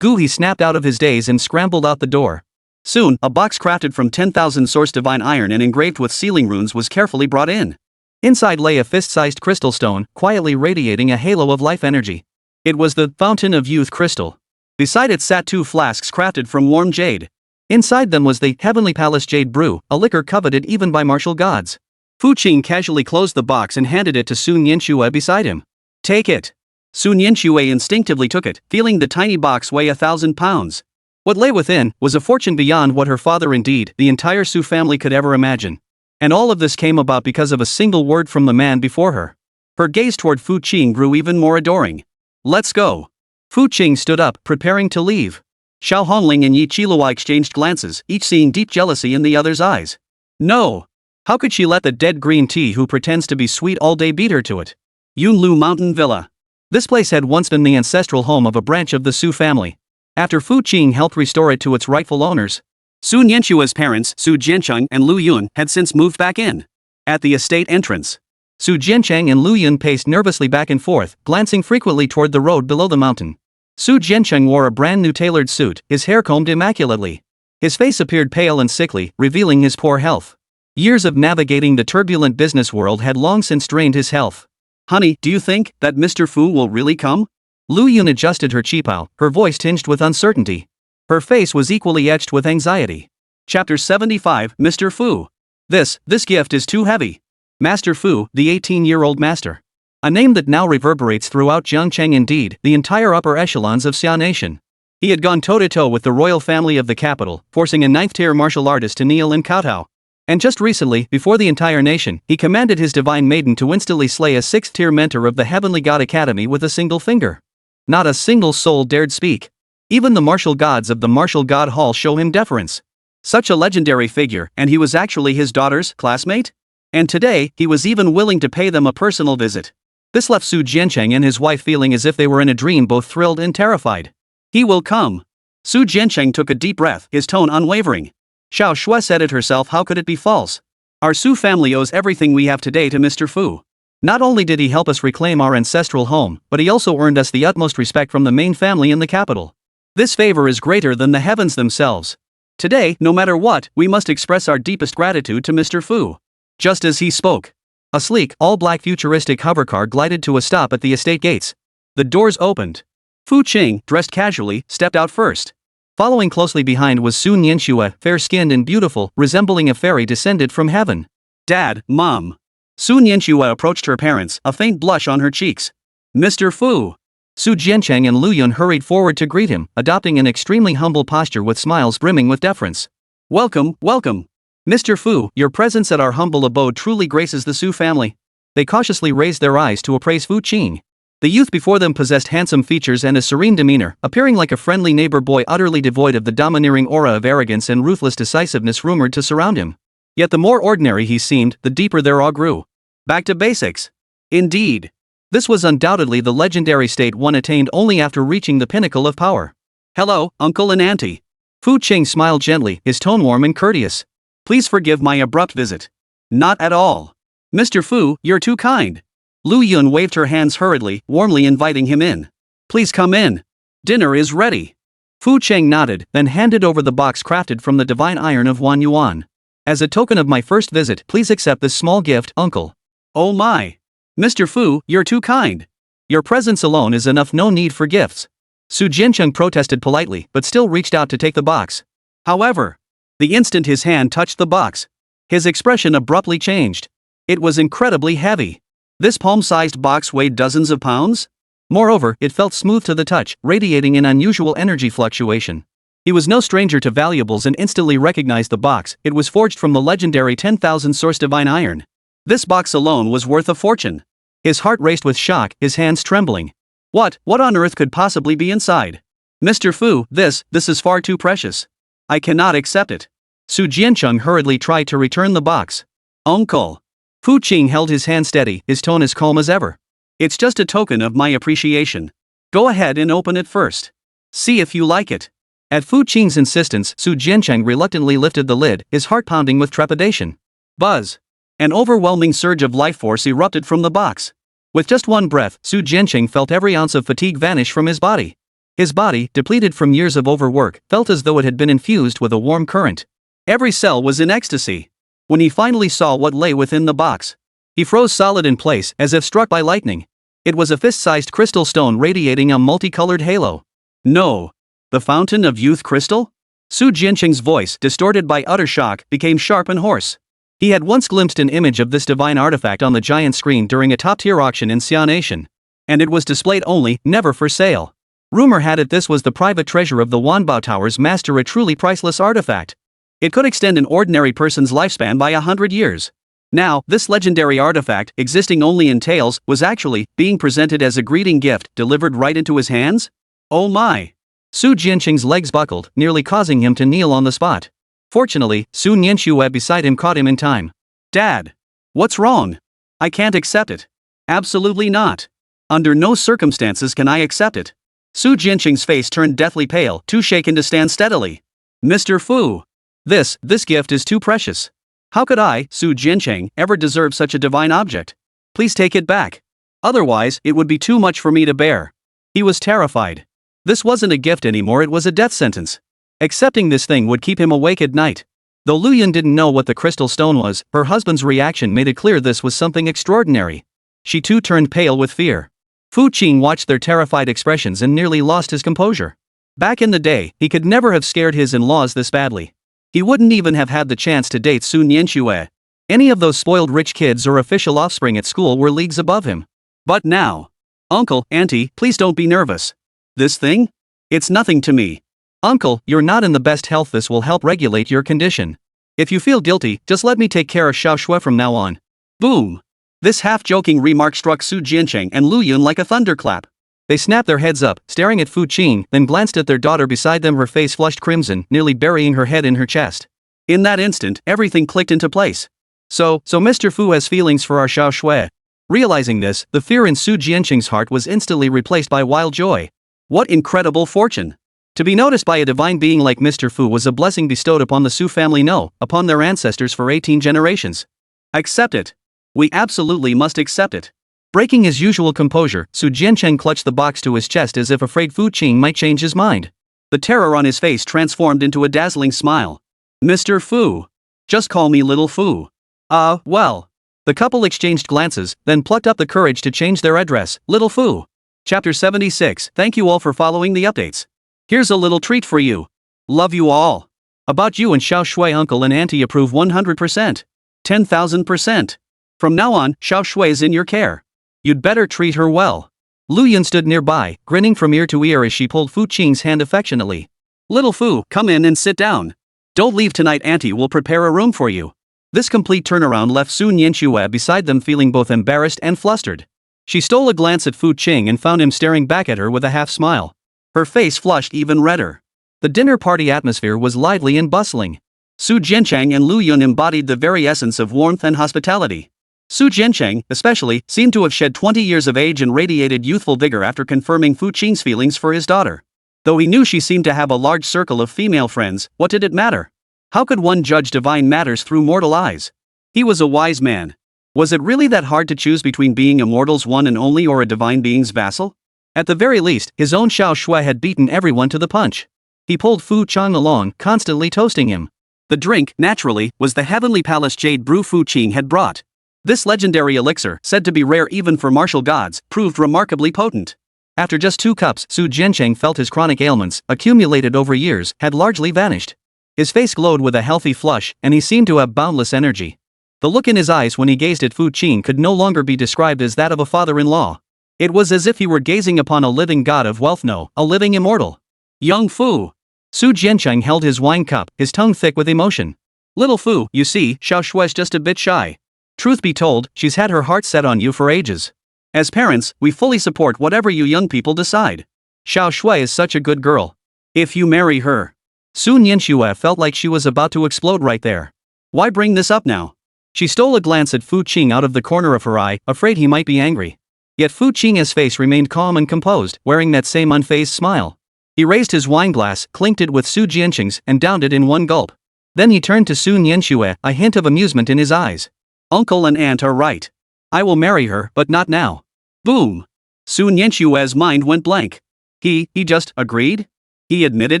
Gu He snapped out of his daze and scrambled out the door. Soon, a box crafted from 10,000 source divine iron and engraved with sealing runes was carefully brought in. Inside lay a fist-sized crystal stone, quietly radiating a halo of life energy. It was the Fountain of Youth crystal. Beside it sat 2 flasks crafted from warm jade. Inside them was the Heavenly Palace Jade Brew, a liquor coveted even by martial gods. Fu Qing casually closed the box and handed it to Sun Yanxue beside him. Take it. Sun Yanxue instinctively took it, feeling the tiny box weigh 1,000 pounds. What lay within was a fortune beyond what her father, indeed the entire Su family, could ever imagine. And all of this came about because of a single word from the man before her. Her gaze toward Fu Qing grew even more adoring. Let's go. Fu Qing stood up, preparing to leave. Xiao Hongling and Yi Qilihua exchanged glances, each seeing deep jealousy in the other's eyes. No. How could she let the dead green tea who pretends to be sweet all day beat her to it? Yunlu Mountain Villa. This place had once been the ancestral home of a branch of the Su family. After Fu Qing helped restore it to its rightful owners, Sun Yanxue's parents, Su Jiancheng and Lu Yun, had since moved back in. At the estate entrance, Su Jiancheng and Lu Yun paced nervously back and forth, glancing frequently toward the road below the mountain. Su Jiancheng wore a brand new tailored suit, his hair combed immaculately. His face appeared pale and sickly, revealing his poor health. Years of navigating the turbulent business world had long since drained his health. Honey, do you think that Mr. Fu will really come? Lu Yun adjusted her qipao, her voice tinged with uncertainty. Her face was equally etched with anxiety. Chapter 75, Mr. Fu. This gift is too heavy. Master Fu, the 18-year-old master. A name that now reverberates throughout Jiangcheng, indeed, the entire upper echelons of Xia Nation. He had gone toe-to-toe with the royal family of the capital, forcing a 9th-tier martial artist to kneel in kowtow. And just recently, before the entire nation, he commanded his divine maiden to instantly slay a 6th-tier mentor of the Heavenly God Academy with a single finger. Not a single soul dared speak. Even the martial gods of the Martial God Hall show him deference. Such a legendary figure, and he was actually his daughter's classmate? And today, he was even willing to pay them a personal visit. This left Su Jiancheng and his wife feeling as if they were in a dream, both thrilled and terrified. He will come. Su Jiancheng took a deep breath, his tone unwavering. Xiao Shui said it herself, how could it be false? Our Su family owes everything we have today to Mr. Fu. Not only did he help us reclaim our ancestral home, but he also earned us the utmost respect from the main family in the capital. This favor is greater than the heavens themselves. Today, no matter what, we must express our deepest gratitude to Mr. Fu. Just as he spoke, a sleek, all-black futuristic hovercar glided to a stop at the estate gates. The doors opened. Fu Qing, dressed casually, stepped out first. Following closely behind was Su Nianxue, fair-skinned and beautiful, resembling a fairy descended from heaven. Dad, Mom. Su Nianxue approached her parents, a faint blush on her cheeks. Mr. Fu. Su Jiancheng and Lu Yun hurried forward to greet him, adopting an extremely humble posture with smiles brimming with deference. Welcome, welcome. Mr. Fu, your presence at our humble abode truly graces the Su family. They cautiously raised their eyes to appraise Fu Qing. The youth before them possessed handsome features and a serene demeanor, appearing like a friendly neighbor boy utterly devoid of the domineering aura of arrogance and ruthless decisiveness rumored to surround him. Yet the more ordinary he seemed, the deeper their awe grew. Back to basics. Indeed. This was undoubtedly the legendary state one attained only after reaching the pinnacle of power. Hello, uncle and auntie. Fu Qing smiled gently, his tone warm and courteous. Please forgive my abrupt visit. Not at all. Mr. Fu, you're too kind. Lu Yun waved her hands hurriedly, warmly inviting him in. Please come in. Dinner is ready. Fu Qing nodded, then handed over the box crafted from the divine iron of Wan Yuan. As a token of my first visit, please accept this small gift, uncle. Oh my. Mr. Fu, you're too kind. Your presence alone is enough, no need for gifts. Su Jiancheng protested politely, but still reached out to take the box. However, the instant his hand touched the box, his expression abruptly changed. It was incredibly heavy. This palm-sized box weighed dozens of pounds? Moreover, it felt smooth to the touch, radiating an unusual energy fluctuation. He was no stranger to valuables and instantly recognized the box. It was forged from the legendary 10,000 source divine iron. This box alone was worth a fortune. His heart raced with shock, his hands trembling. What on earth could possibly be inside? Mr. Fu, this is far too precious. I cannot accept it. Su Jiancheng hurriedly tried to return the box. Uncle. Fu Qing held his hand steady, his tone as calm as ever. It's just a token of my appreciation. Go ahead and open it first. See if you like it. At Fu Qing's insistence, Su Jiancheng reluctantly lifted the lid, his heart pounding with trepidation. Buzz. An overwhelming surge of life force erupted from the box. With just one breath, Su Jiancheng felt every ounce of fatigue vanish from his body. His body, depleted from years of overwork, felt as though it had been infused with a warm current. Every cell was in ecstasy. When he finally saw what lay within the box, he froze solid in place, as if struck by lightning. It was a fist-sized crystal stone radiating a multicolored halo. No. The Fountain of Youth Crystal? Su Jiancheng's voice, distorted by utter shock, became sharp and hoarse. He had once glimpsed an image of this divine artifact on the giant screen during a top-tier auction in Xi'an Nation. And it was displayed only, never for sale. Rumor had it this was the private treasure of the Wanbao Tower's master, a truly priceless artifact. It could extend an ordinary person's lifespan by 100 years. Now, this legendary artifact, existing only in tales, was actually being presented as a greeting gift delivered right into his hands? Oh my! Su Jiancheng's legs buckled, nearly causing him to kneel on the spot. Fortunately, Su Nianxue beside him caught him in time. Dad! What's wrong? I can't accept it. Absolutely not. Under no circumstances can I accept it. Su Jiancheng's face turned deathly pale, too shaken to stand steadily. Mr. Fu! This gift is too precious. How could I, Su Jiancheng, ever deserve such a divine object? Please take it back. Otherwise, it would be too much for me to bear. He was terrified. This wasn't a gift anymore, it was a death sentence. Accepting this thing would keep him awake at night. Though Lu Yun didn't know what the crystal stone was, her husband's reaction made it clear this was something extraordinary. She too turned pale with fear. Fu Qing watched their terrified expressions and nearly lost his composure. Back in the day, he could never have scared his in-laws this badly. He wouldn't even have had the chance to date Su Nianxue. Any of those spoiled rich kids or official offspring at school were leagues above him. But now... Uncle, auntie, please don't be nervous. This thing? It's nothing to me. Uncle, you're not in the best health. This will help regulate your condition. If you feel guilty, just let me take care of Xiao Shui from now on. Boom! This half-joking remark struck Su Jiancheng and Lu Yun like a thunderclap. They snapped their heads up, staring at Fu Qing, then glanced at their daughter beside them, her face flushed crimson, nearly burying her head in her chest. In that instant, everything clicked into place. So Mr. Fu has feelings for our Xiao Shui. Realizing this, the fear in Su Jiancheng's heart was instantly replaced by wild joy. What incredible fortune! To be noticed by a divine being like Mr. Fu was a blessing bestowed upon the Su family, no, upon their ancestors for 18 generations. Accept it. We absolutely must accept it. Breaking his usual composure, Su Jiancheng clutched the box to his chest as if afraid Fu Qing might change his mind. The terror on his face transformed into a dazzling smile. Mr. Fu. Just call me Little Fu. Well. The couple exchanged glances, then plucked up the courage to change their address, Little Fu. Chapter 76. Thank you all for following the updates. Here's a little treat for you. Love you all. About you and Xiao Shui uncle and auntie approve 100%. 10,000%. From now on, Xiao Shui is in your care. You'd better treat her well. Lu Yun stood nearby, grinning from ear to ear as she pulled Fu Qing's hand affectionately. Little Fu, come in and sit down. Don't leave tonight, auntie will prepare a room for you. This complete turnaround left Sun Yanxue beside them feeling both embarrassed and flustered. She stole a glance at Fu Qing and found him staring back at her with a half smile. Her face flushed even redder. The dinner party atmosphere was lively and bustling. Su Jiancheng and Lu Yun embodied the very essence of warmth and hospitality. Su Jiancheng, especially, seemed to have shed 20 years of age and radiated youthful vigor after confirming Fu Qing's feelings for his daughter. Though he knew she seemed to have a large circle of female friends, what did it matter? How could one judge divine matters through mortal eyes? He was a wise man. Was it really that hard to choose between being a mortal's one and only or a divine being's vassal? At the very least, his own Xiao Shui had beaten everyone to the punch. He pulled Fu Chang along, constantly toasting him. The drink, naturally, was the Heavenly Palace Jade Brew Fu Qing had brought. This legendary elixir, said to be rare even for martial gods, proved remarkably potent. After just 2 cups, Su Jiancheng felt his chronic ailments, accumulated over years, had largely vanished. His face glowed with a healthy flush, and he seemed to have boundless energy. The look in his eyes when he gazed at Fu Qing could no longer be described as that of a father-in-law. It was as if he were gazing upon a living god of wealth, no, a living immortal. Young Fu. Su Jiancheng held his wine cup, his tongue thick with emotion. Little Fu, you see, Xiao Shui's just a bit shy. Truth be told, she's had her heart set on you for ages. As parents, we fully support whatever you young people decide. Xiao Shui is such a good girl. If you marry her. Sun Yanxue felt like she was about to explode right there. Why bring this up now? She stole a glance at Fu Qing out of the corner of her eye, afraid he might be angry. Yet Fu Qing's face remained calm and composed, wearing that same unfazed smile. He raised his wineglass, clinked it with Su Jiancheng's, and downed it in one gulp. Then he turned to Sun Yanxue, a hint of amusement in his eyes. Uncle and aunt are right. I will marry her, but not now. Boom. Sun Yanxue's mind went blank. He just agreed? He admitted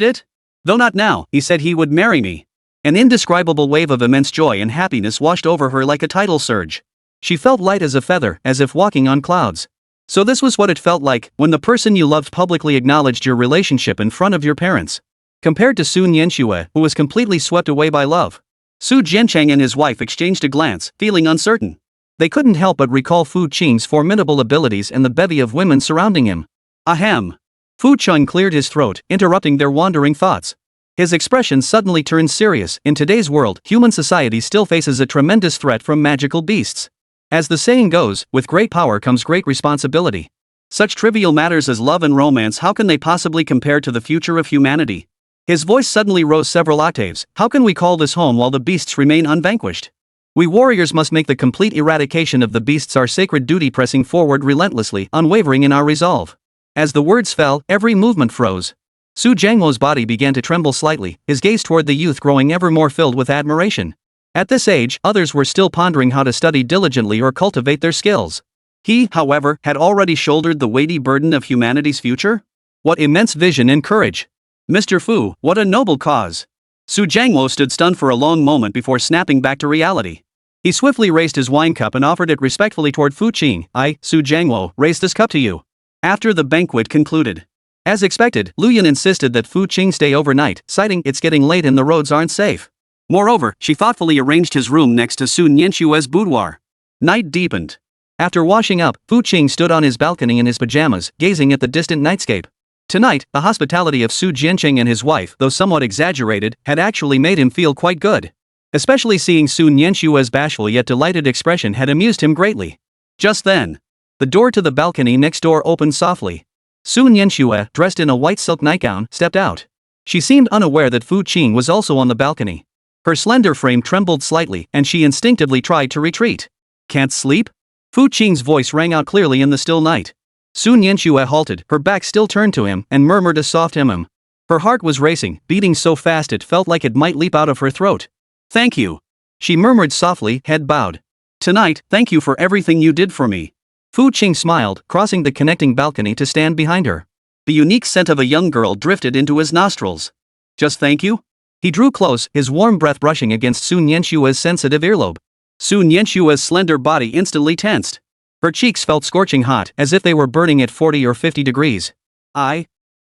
it? Though not now, he said he would marry me. An indescribable wave of immense joy and happiness washed over her like a tidal surge. She felt light as a feather, as if walking on clouds. So this was what it felt like, when the person you loved publicly acknowledged your relationship in front of your parents. Compared to Sun Yanxue, who was completely swept away by love. Su Jiancheng and his wife exchanged a glance, feeling uncertain. They couldn't help but recall Fu Qing's formidable abilities and the bevy of women surrounding him. Ahem. Fu Cheng cleared his throat, interrupting their wandering thoughts. His expression suddenly turned serious. In today's world, human society still faces a tremendous threat from magical beasts. As the saying goes, with great power comes great responsibility. Such trivial matters as love and romance, how can they possibly compare to the future of humanity? His voice suddenly rose several octaves. How can we call this home while the beasts remain unvanquished? We warriors must make the complete eradication of the beasts our sacred duty, pressing forward relentlessly, unwavering in our resolve. As the words fell, every movement froze. Su Jiangwo's body began to tremble slightly, his gaze toward the youth growing ever more filled with admiration. At this age, others were still pondering how to study diligently or cultivate their skills. He, however, had already shouldered the weighty burden of humanity's future? What immense vision and courage! Mr. Fu, what a noble cause! Su Jiangwo stood stunned for a long moment before snapping back to reality. He swiftly raised his wine cup and offered it respectfully toward Fu Qing. I, Su Jiangwo, raise this cup to you. After the banquet concluded. As expected, Lu Yun insisted that Fu Qing stay overnight, citing it's getting late and the roads aren't safe. Moreover, she thoughtfully arranged his room next to Sun Yanxue's boudoir. Night deepened. After washing up, Fu Qing stood on his balcony in his pajamas, gazing at the distant nightscape. Tonight, the hospitality of Su Jiancheng and his wife, though somewhat exaggerated, had actually made him feel quite good. Especially seeing Sun Yanxue's bashful yet delighted expression had amused him greatly. Just then, the door to the balcony next door opened softly. Sun Yanxue, dressed in a white silk nightgown, stepped out. She seemed unaware that Fu Qing was also on the balcony. Her slender frame trembled slightly, and she instinctively tried to retreat. Can't sleep? Fu Qing's voice rang out clearly in the still night. Sun Yanxue halted, her back still turned to him, and murmured a soft Her heart was racing, beating so fast it felt like it might leap out of her throat. Thank you. She murmured softly, head bowed. Tonight, thank you for everything you did for me. Fu Qing smiled, crossing the connecting balcony to stand behind her. The unique scent of a young girl drifted into his nostrils. Just thank you? He drew close, his warm breath brushing against Sun Yanxue's sensitive earlobe. Sun Yanxue's slender body instantly tensed. Her cheeks felt scorching hot, as if they were burning at 40 or 50 degrees.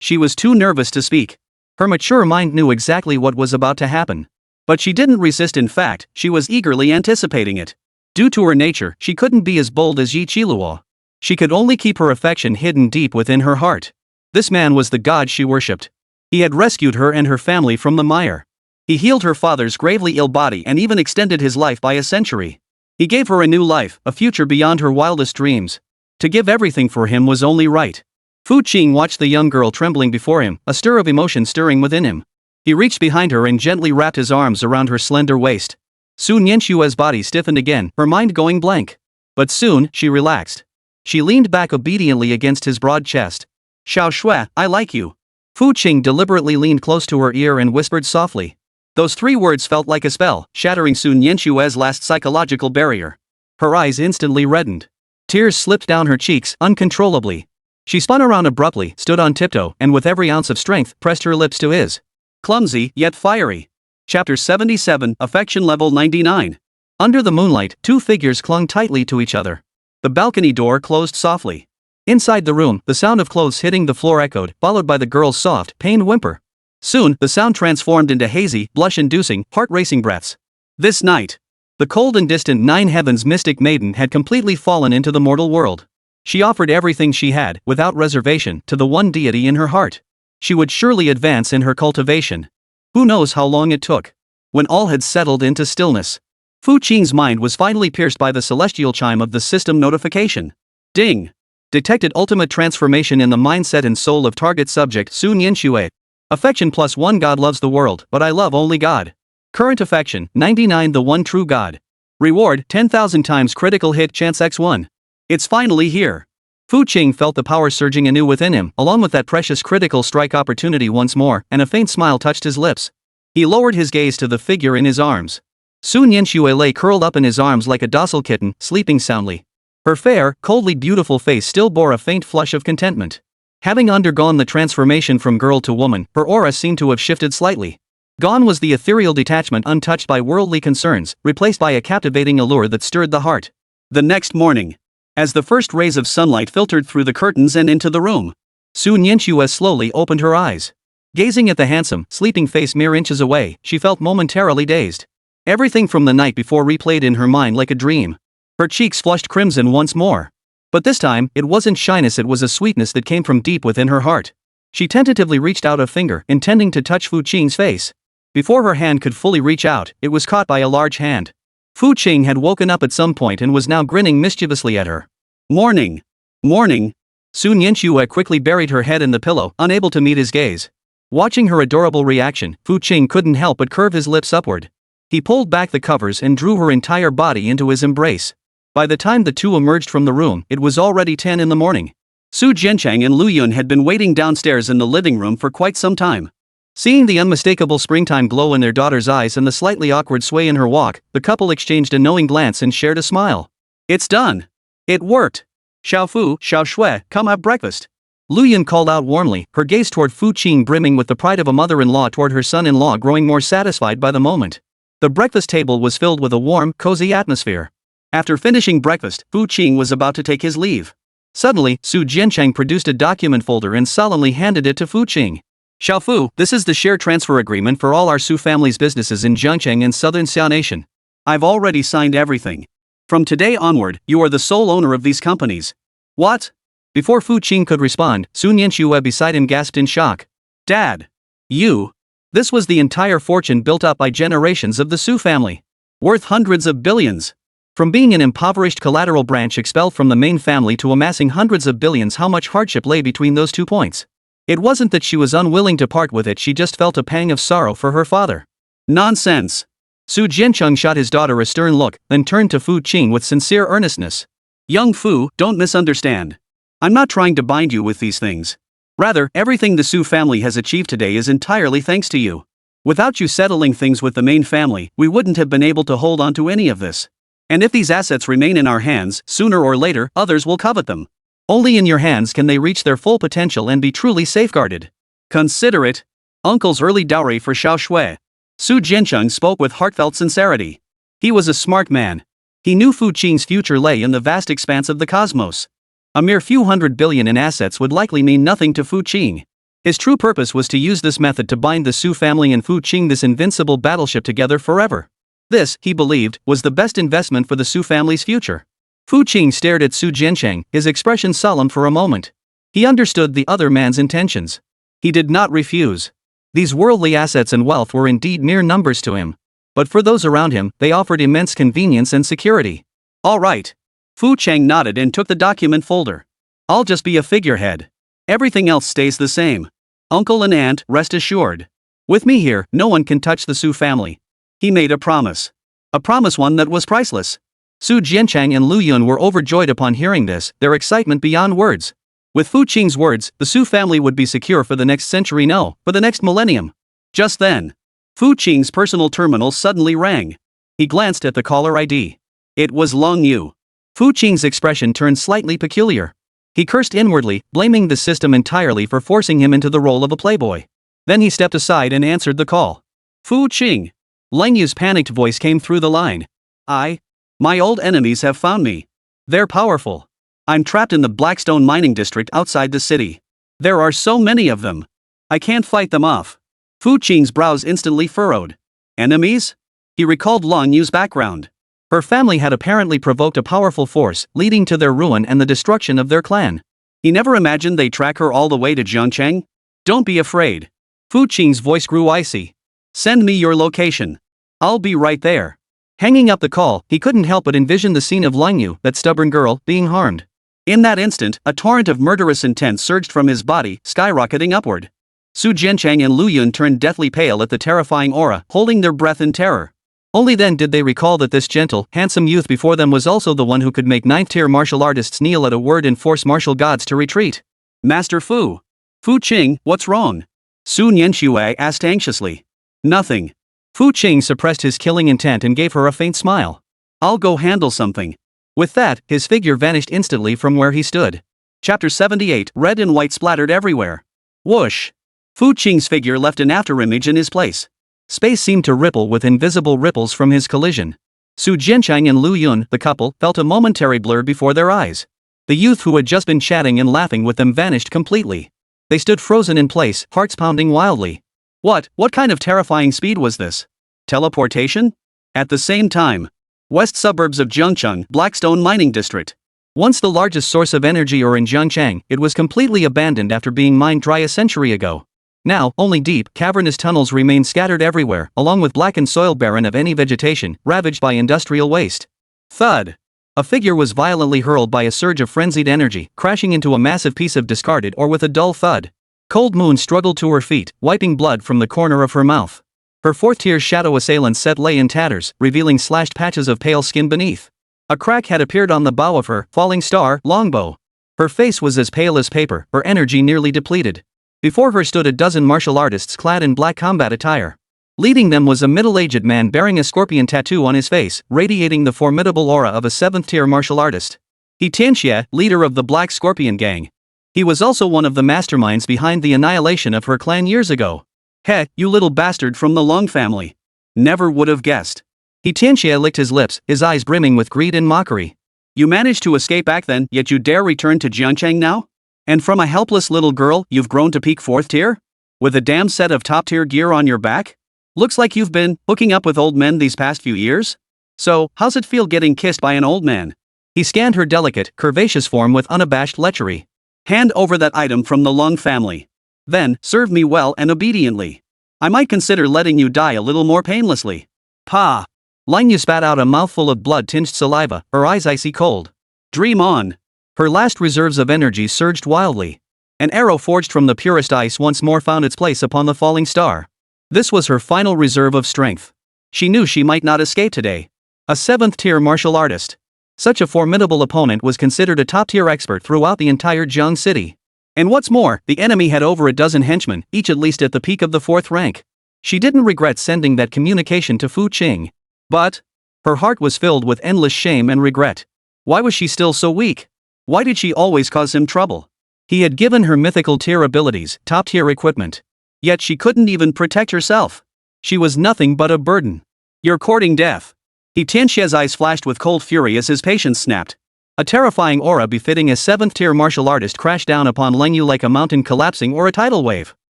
She was too nervous to speak. Her mature mind knew exactly what was about to happen. But she didn't resist. In fact, she was eagerly anticipating it. Due to her nature, she couldn't be as bold as Yi Qiluo. She could only keep her affection hidden deep within her heart. This man was the god she worshipped. He had rescued her and her family from the mire. He healed her father's gravely ill body and even extended his life by a century. He gave her a new life, a future beyond her wildest dreams. To give everything for him was only right. Fu Qing watched the young girl trembling before him, a stir of emotion stirring within him. He reached behind her and gently wrapped his arms around her slender waist. Su Nianshue's body stiffened again, her mind going blank. But soon, she relaxed. She leaned back obediently against his broad chest. Xiao Shui, I like you. Fu Qing deliberately leaned close to her ear and whispered softly. Those 3 words felt like a spell, shattering Su Nianshue's last psychological barrier. Her eyes instantly reddened. Tears slipped down her cheeks uncontrollably. She spun around abruptly, stood on tiptoe, and with every ounce of strength, pressed her lips to his. Clumsy, yet fiery. Chapter 77, Affection Level 99. Under the moonlight, 2 figures clung tightly to each other. The balcony door closed softly. Inside the room, the sound of clothes hitting the floor echoed, followed by the girl's soft, pained whimper. Soon, the sound transformed into hazy, blush-inducing, heart-racing breaths. This night, the cold and distant 9 heavens mystic maiden had completely fallen into the mortal world. She offered everything she had, without reservation, to the one deity in her heart. She would surely advance in her cultivation. Who knows how long it took? When all had settled into stillness, Fu Qing's mind was finally pierced by the celestial chime of the system notification. Ding! Detected ultimate transformation in the mindset and soul of target subject Su Nianxue. Affection +1 God loves the world, but I love only God. Current affection, 99 the one true God. Reward, 10,000 times critical hit chance x1. It's finally here. Fu Qing felt the power surging anew within him, along with that precious critical strike opportunity once more, and a faint smile touched his lips. He lowered his gaze to the figure in his arms. Su Nianxue lay curled up in his arms like a docile kitten, sleeping soundly. Her fair, coldly beautiful face still bore a faint flush of contentment. Having undergone the transformation from girl to woman, her aura seemed to have shifted slightly. Gone was the ethereal detachment untouched by worldly concerns, replaced by a captivating allure that stirred the heart. The next morning, as the first rays of sunlight filtered through the curtains and into the room, Su Nianxue slowly opened her eyes. Gazing at the handsome, sleeping face mere inches away, she felt momentarily dazed. Everything from the night before replayed in her mind like a dream. Her cheeks flushed crimson once more. But this time, it wasn't shyness, it was a sweetness that came from deep within her heart. She tentatively reached out a finger, intending to touch Fu Qing's face. Before her hand could fully reach out, it was caught by a large hand. Fu Qing had woken up at some point and was now grinning mischievously at her. Morning! Morning! Su Nianxue quickly buried her head in the pillow, unable to meet his gaze. Watching her adorable reaction, Fu Qing couldn't help but curve his lips upward. He pulled back the covers and drew her entire body into his embrace. By the time the two emerged from the room, it was already 10 in the morning. Su Jianchang and Lu Yun had been waiting downstairs in the living room for quite some time. Seeing the unmistakable springtime glow in their daughter's eyes and the slightly awkward sway in her walk, the couple exchanged a knowing glance and shared a smile. It's done! It worked! Xiao Shui, come have breakfast. Lu Yun called out warmly, her gaze toward Fu Qing brimming with the pride of a mother-in-law toward her son-in-law growing more satisfied by the moment. The breakfast table was filled with a warm, cozy atmosphere. After finishing breakfast, Fu Qing was about to take his leave. Suddenly, Su Jianchang produced a document folder and solemnly handed it to Fu Qing. Xiao, this is the share transfer agreement for all our Su family's businesses in Zhengcheng and southern Xia Nation. I've already signed everything. From today onward, you are the sole owner of these companies. What? Before Fu Qing could respond, Su Nianxue beside him gasped in shock. Dad! You! This was the entire fortune built up by generations of the Su family. Worth hundreds of billions. From being an impoverished collateral branch expelled from the main family to amassing hundreds of billions, how much hardship lay between those 2 points. It wasn't that she was unwilling to part with it, she just felt a pang of sorrow for her father. Nonsense! Su Jiancheng shot his daughter a stern look, then turned to Fu Qing with sincere earnestness. Young Fu, don't misunderstand. I'm not trying to bind you with these things. Rather, everything the Su family has achieved today is entirely thanks to you. Without you settling things with the main family, we wouldn't have been able to hold on to any of this. And if these assets remain in our hands, sooner or later, others will covet them. Only in your hands can they reach their full potential and be truly safeguarded. Consider it. Uncle's early dowry for Xiao Shui. Su Jiancheng spoke with heartfelt sincerity. He was a smart man. He knew Fu Qing's future lay in the vast expanse of the cosmos. A mere few hundred billion in assets would likely mean nothing to Fu Qing. His true purpose was to use this method to bind the Su family and Fu Qing, this invincible battleship, together forever. This, he believed, was the best investment for the Su family's future. Fu Qing stared at Su Jiancheng, his expression solemn for a moment. He understood the other man's intentions. He did not refuse. These worldly assets and wealth were indeed mere numbers to him. But for those around him, they offered immense convenience and security. All right. Fu Cheng nodded and took the document folder. I'll just be a figurehead. Everything else stays the same. Uncle and aunt, rest assured. With me here, no one can touch the Su family. He made a promise. A promise, one that was priceless. Su Jiancheng and Lu Yun were overjoyed upon hearing this, their excitement beyond words. With Fu Qing's words, the Su family would be secure for the next century, no, for the next millennium. Just then, Fu Qing's personal terminal suddenly rang. He glanced at the caller ID. It was Long Yu. Fu Qing's expression turned slightly peculiar. He cursed inwardly, blaming the system entirely for forcing him into the role of a playboy. Then he stepped aside and answered the call. Fu Qing. Lang Yu's panicked voice came through the line. My old enemies have found me. They're powerful. I'm trapped in the Blackstone mining district outside the city. There are so many of them. I can't fight them off. Fu Qing's brows instantly furrowed. Enemies? He recalled Long Yu's background. Her family had apparently provoked a powerful force, leading to their ruin and the destruction of their clan. He never imagined they'd track her all the way to Jiangcheng. Don't be afraid. Fu Qing's voice grew icy. Send me your location. I'll be right there. Hanging up the call, he couldn't help but envision the scene of Lang Yu, that stubborn girl, being harmed. In that instant, a torrent of murderous intent surged from his body, skyrocketing upward. Su Jiancheng and Lu Yun turned deathly pale at the terrifying aura, holding their breath in terror. Only then did they recall that this gentle, handsome youth before them was also the one who could make 9th-tier martial artists kneel at a word and force martial gods to retreat. Master Fu. Fu Qing, what's wrong? Su Nianxue asked anxiously. Nothing. Fu Qing suppressed his killing intent and gave her a faint smile. I'll go handle something. With that, his figure vanished instantly from where he stood. Chapter 78. Red and white splattered everywhere. Whoosh. Fu Qing's figure left an afterimage in his place. Space seemed to ripple with invisible ripples from his collision. Su Jiancheng and Lu Yun, the couple, felt a momentary blur before their eyes. The youth who had just been chatting and laughing with them vanished completely. They stood frozen in place, hearts pounding wildly. What kind of terrifying speed was this? Teleportation? At the same time, west suburbs of Jiangcheng, Blackstone mining district. Once the largest source of energy ore in Jiangcheng, it was completely abandoned after being mined dry a century ago. Now, only deep, cavernous tunnels remain scattered everywhere, along with blackened soil barren of any vegetation, ravaged by industrial waste. Thud! A figure was violently hurled by a surge of frenzied energy, crashing into a massive piece of discarded ore with a dull thud. Cold Moon struggled to her feet, wiping blood from the corner of her mouth. Her 4th-tier shadow assailant set lay in tatters, revealing slashed patches of pale skin beneath. A crack had appeared on the bow of her falling star longbow. Her face was as pale as paper, her energy nearly depleted. Before her stood a dozen martial artists clad in black combat attire. Leading them was a middle-aged man bearing a scorpion tattoo on his face, radiating the formidable aura of a 7th-tier martial artist. He Tianxie, leader of the Black Scorpion Gang. He was also one of the masterminds behind the annihilation of her clan years ago. Heh, you little bastard from the Long family. Never would have guessed. He Tianxie licked his lips, his eyes brimming with greed and mockery. You managed to escape back then, yet you dare return to Jiangcheng now? And from a helpless little girl, you've grown to peak 4th tier? With a damn set of top-tier gear on your back? Looks like you've been hooking up with old men these past few years? So, how's it feel getting kissed by an old man? He scanned her delicate, curvaceous form with unabashed lechery. Hand over that item from the Long family. Then, serve me well and obediently. I might consider letting you die a little more painlessly. Pa! Lang Yu spat out a mouthful of blood-tinged saliva, her eyes icy cold. Dream on. Her last reserves of energy surged wildly. An arrow forged from the purest ice once more found its place upon the falling star. This was her final reserve of strength. She knew she might not escape today. A 7th-tier martial artist. Such a formidable opponent was considered a top-tier expert throughout the entire Jiang city. And what's more, the enemy had over a dozen henchmen, each at least at the peak of the 4th rank. She didn't regret sending that communication to Fu Qing. But her heart was filled with endless shame and regret. Why was she still so weak? Why did she always cause him trouble? He had given her mythical tier abilities, top-tier equipment. Yet she couldn't even protect herself. She was nothing but a burden. You're courting death. He Tianxia's eyes flashed with cold fury as his patience snapped. A terrifying aura befitting a 7th-tier martial artist crashed down upon Leng Yu like a mountain collapsing or a tidal wave.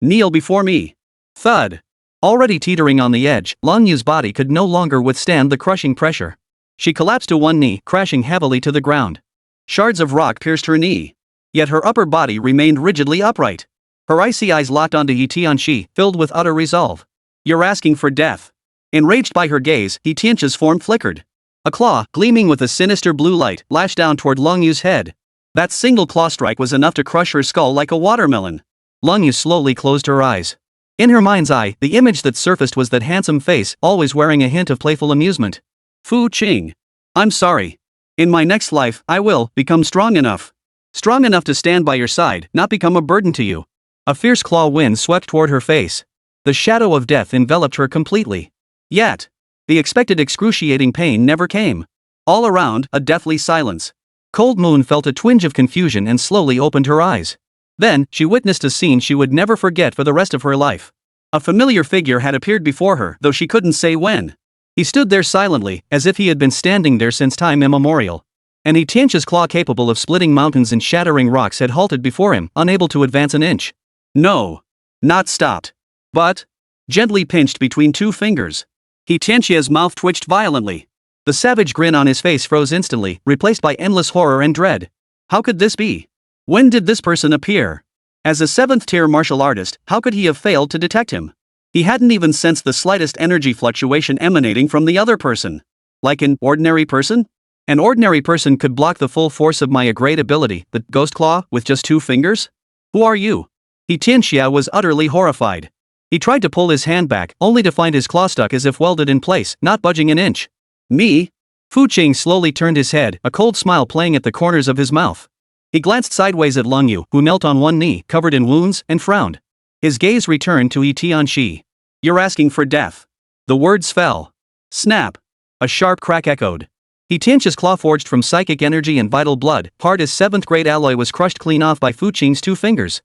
Kneel before me. Thud. Already teetering on the edge, Leng Yu's body could no longer withstand the crushing pressure. She collapsed to one knee, crashing heavily to the ground. Shards of rock pierced her knee. Yet her upper body remained rigidly upright. Her icy eyes locked onto Yi Tianxi, filled with utter resolve. You're asking for death. Enraged by her gaze, Yi Tianxi's form flickered. A claw, gleaming with a sinister blue light, lashed down toward Leng Yu's head. That single claw strike was enough to crush her skull like a watermelon. Leng Yu slowly closed her eyes. In her mind's eye, the image that surfaced was that handsome face, always wearing a hint of playful amusement. Fu Qing. I'm sorry. In my next life, I will become strong enough. Strong enough to stand by your side, not become a burden to you. A fierce claw wind swept toward her face. The shadow of death enveloped her completely. Yet, the expected excruciating pain never came. All around, a deathly silence. Cold Moon felt a twinge of confusion and slowly opened her eyes. Then, she witnessed a scene she would never forget for the rest of her life. A familiar figure had appeared before her, though she couldn't say when. He stood there silently, as if he had been standing there since time immemorial. And Yi Tianxi's claw capable of splitting mountains and shattering rocks had halted before him, unable to advance an inch. No. Not stopped. But gently pinched between two fingers. Yi Tianxi's mouth twitched violently. The savage grin on his face froze instantly, replaced by endless horror and dread. How could this be? When did this person appear? As a 7th-tier martial artist, how could he have failed to detect him? He hadn't even sensed the slightest energy fluctuation emanating from the other person. Like an ordinary person? An ordinary person could block the full force of my great ability, the Ghost Claw, with just 2 fingers? Who are you? Yi Tianxia was utterly horrified. He tried to pull his hand back, only to find his claw stuck as if welded in place, not budging an inch. Me? Fu Qing slowly turned his head, a cold smile playing at the corners of his mouth. He glanced sideways at Leng Yu, who knelt on one knee, covered in wounds, and frowned. His gaze returned to Yi Tianxi. You're asking for death. The words fell. Snap. A sharp crack echoed. Yi Tianxi's claw forged from psychic energy and vital blood, hard as 7th-grade alloy, was crushed clean off by Fu Qing's 2 fingers.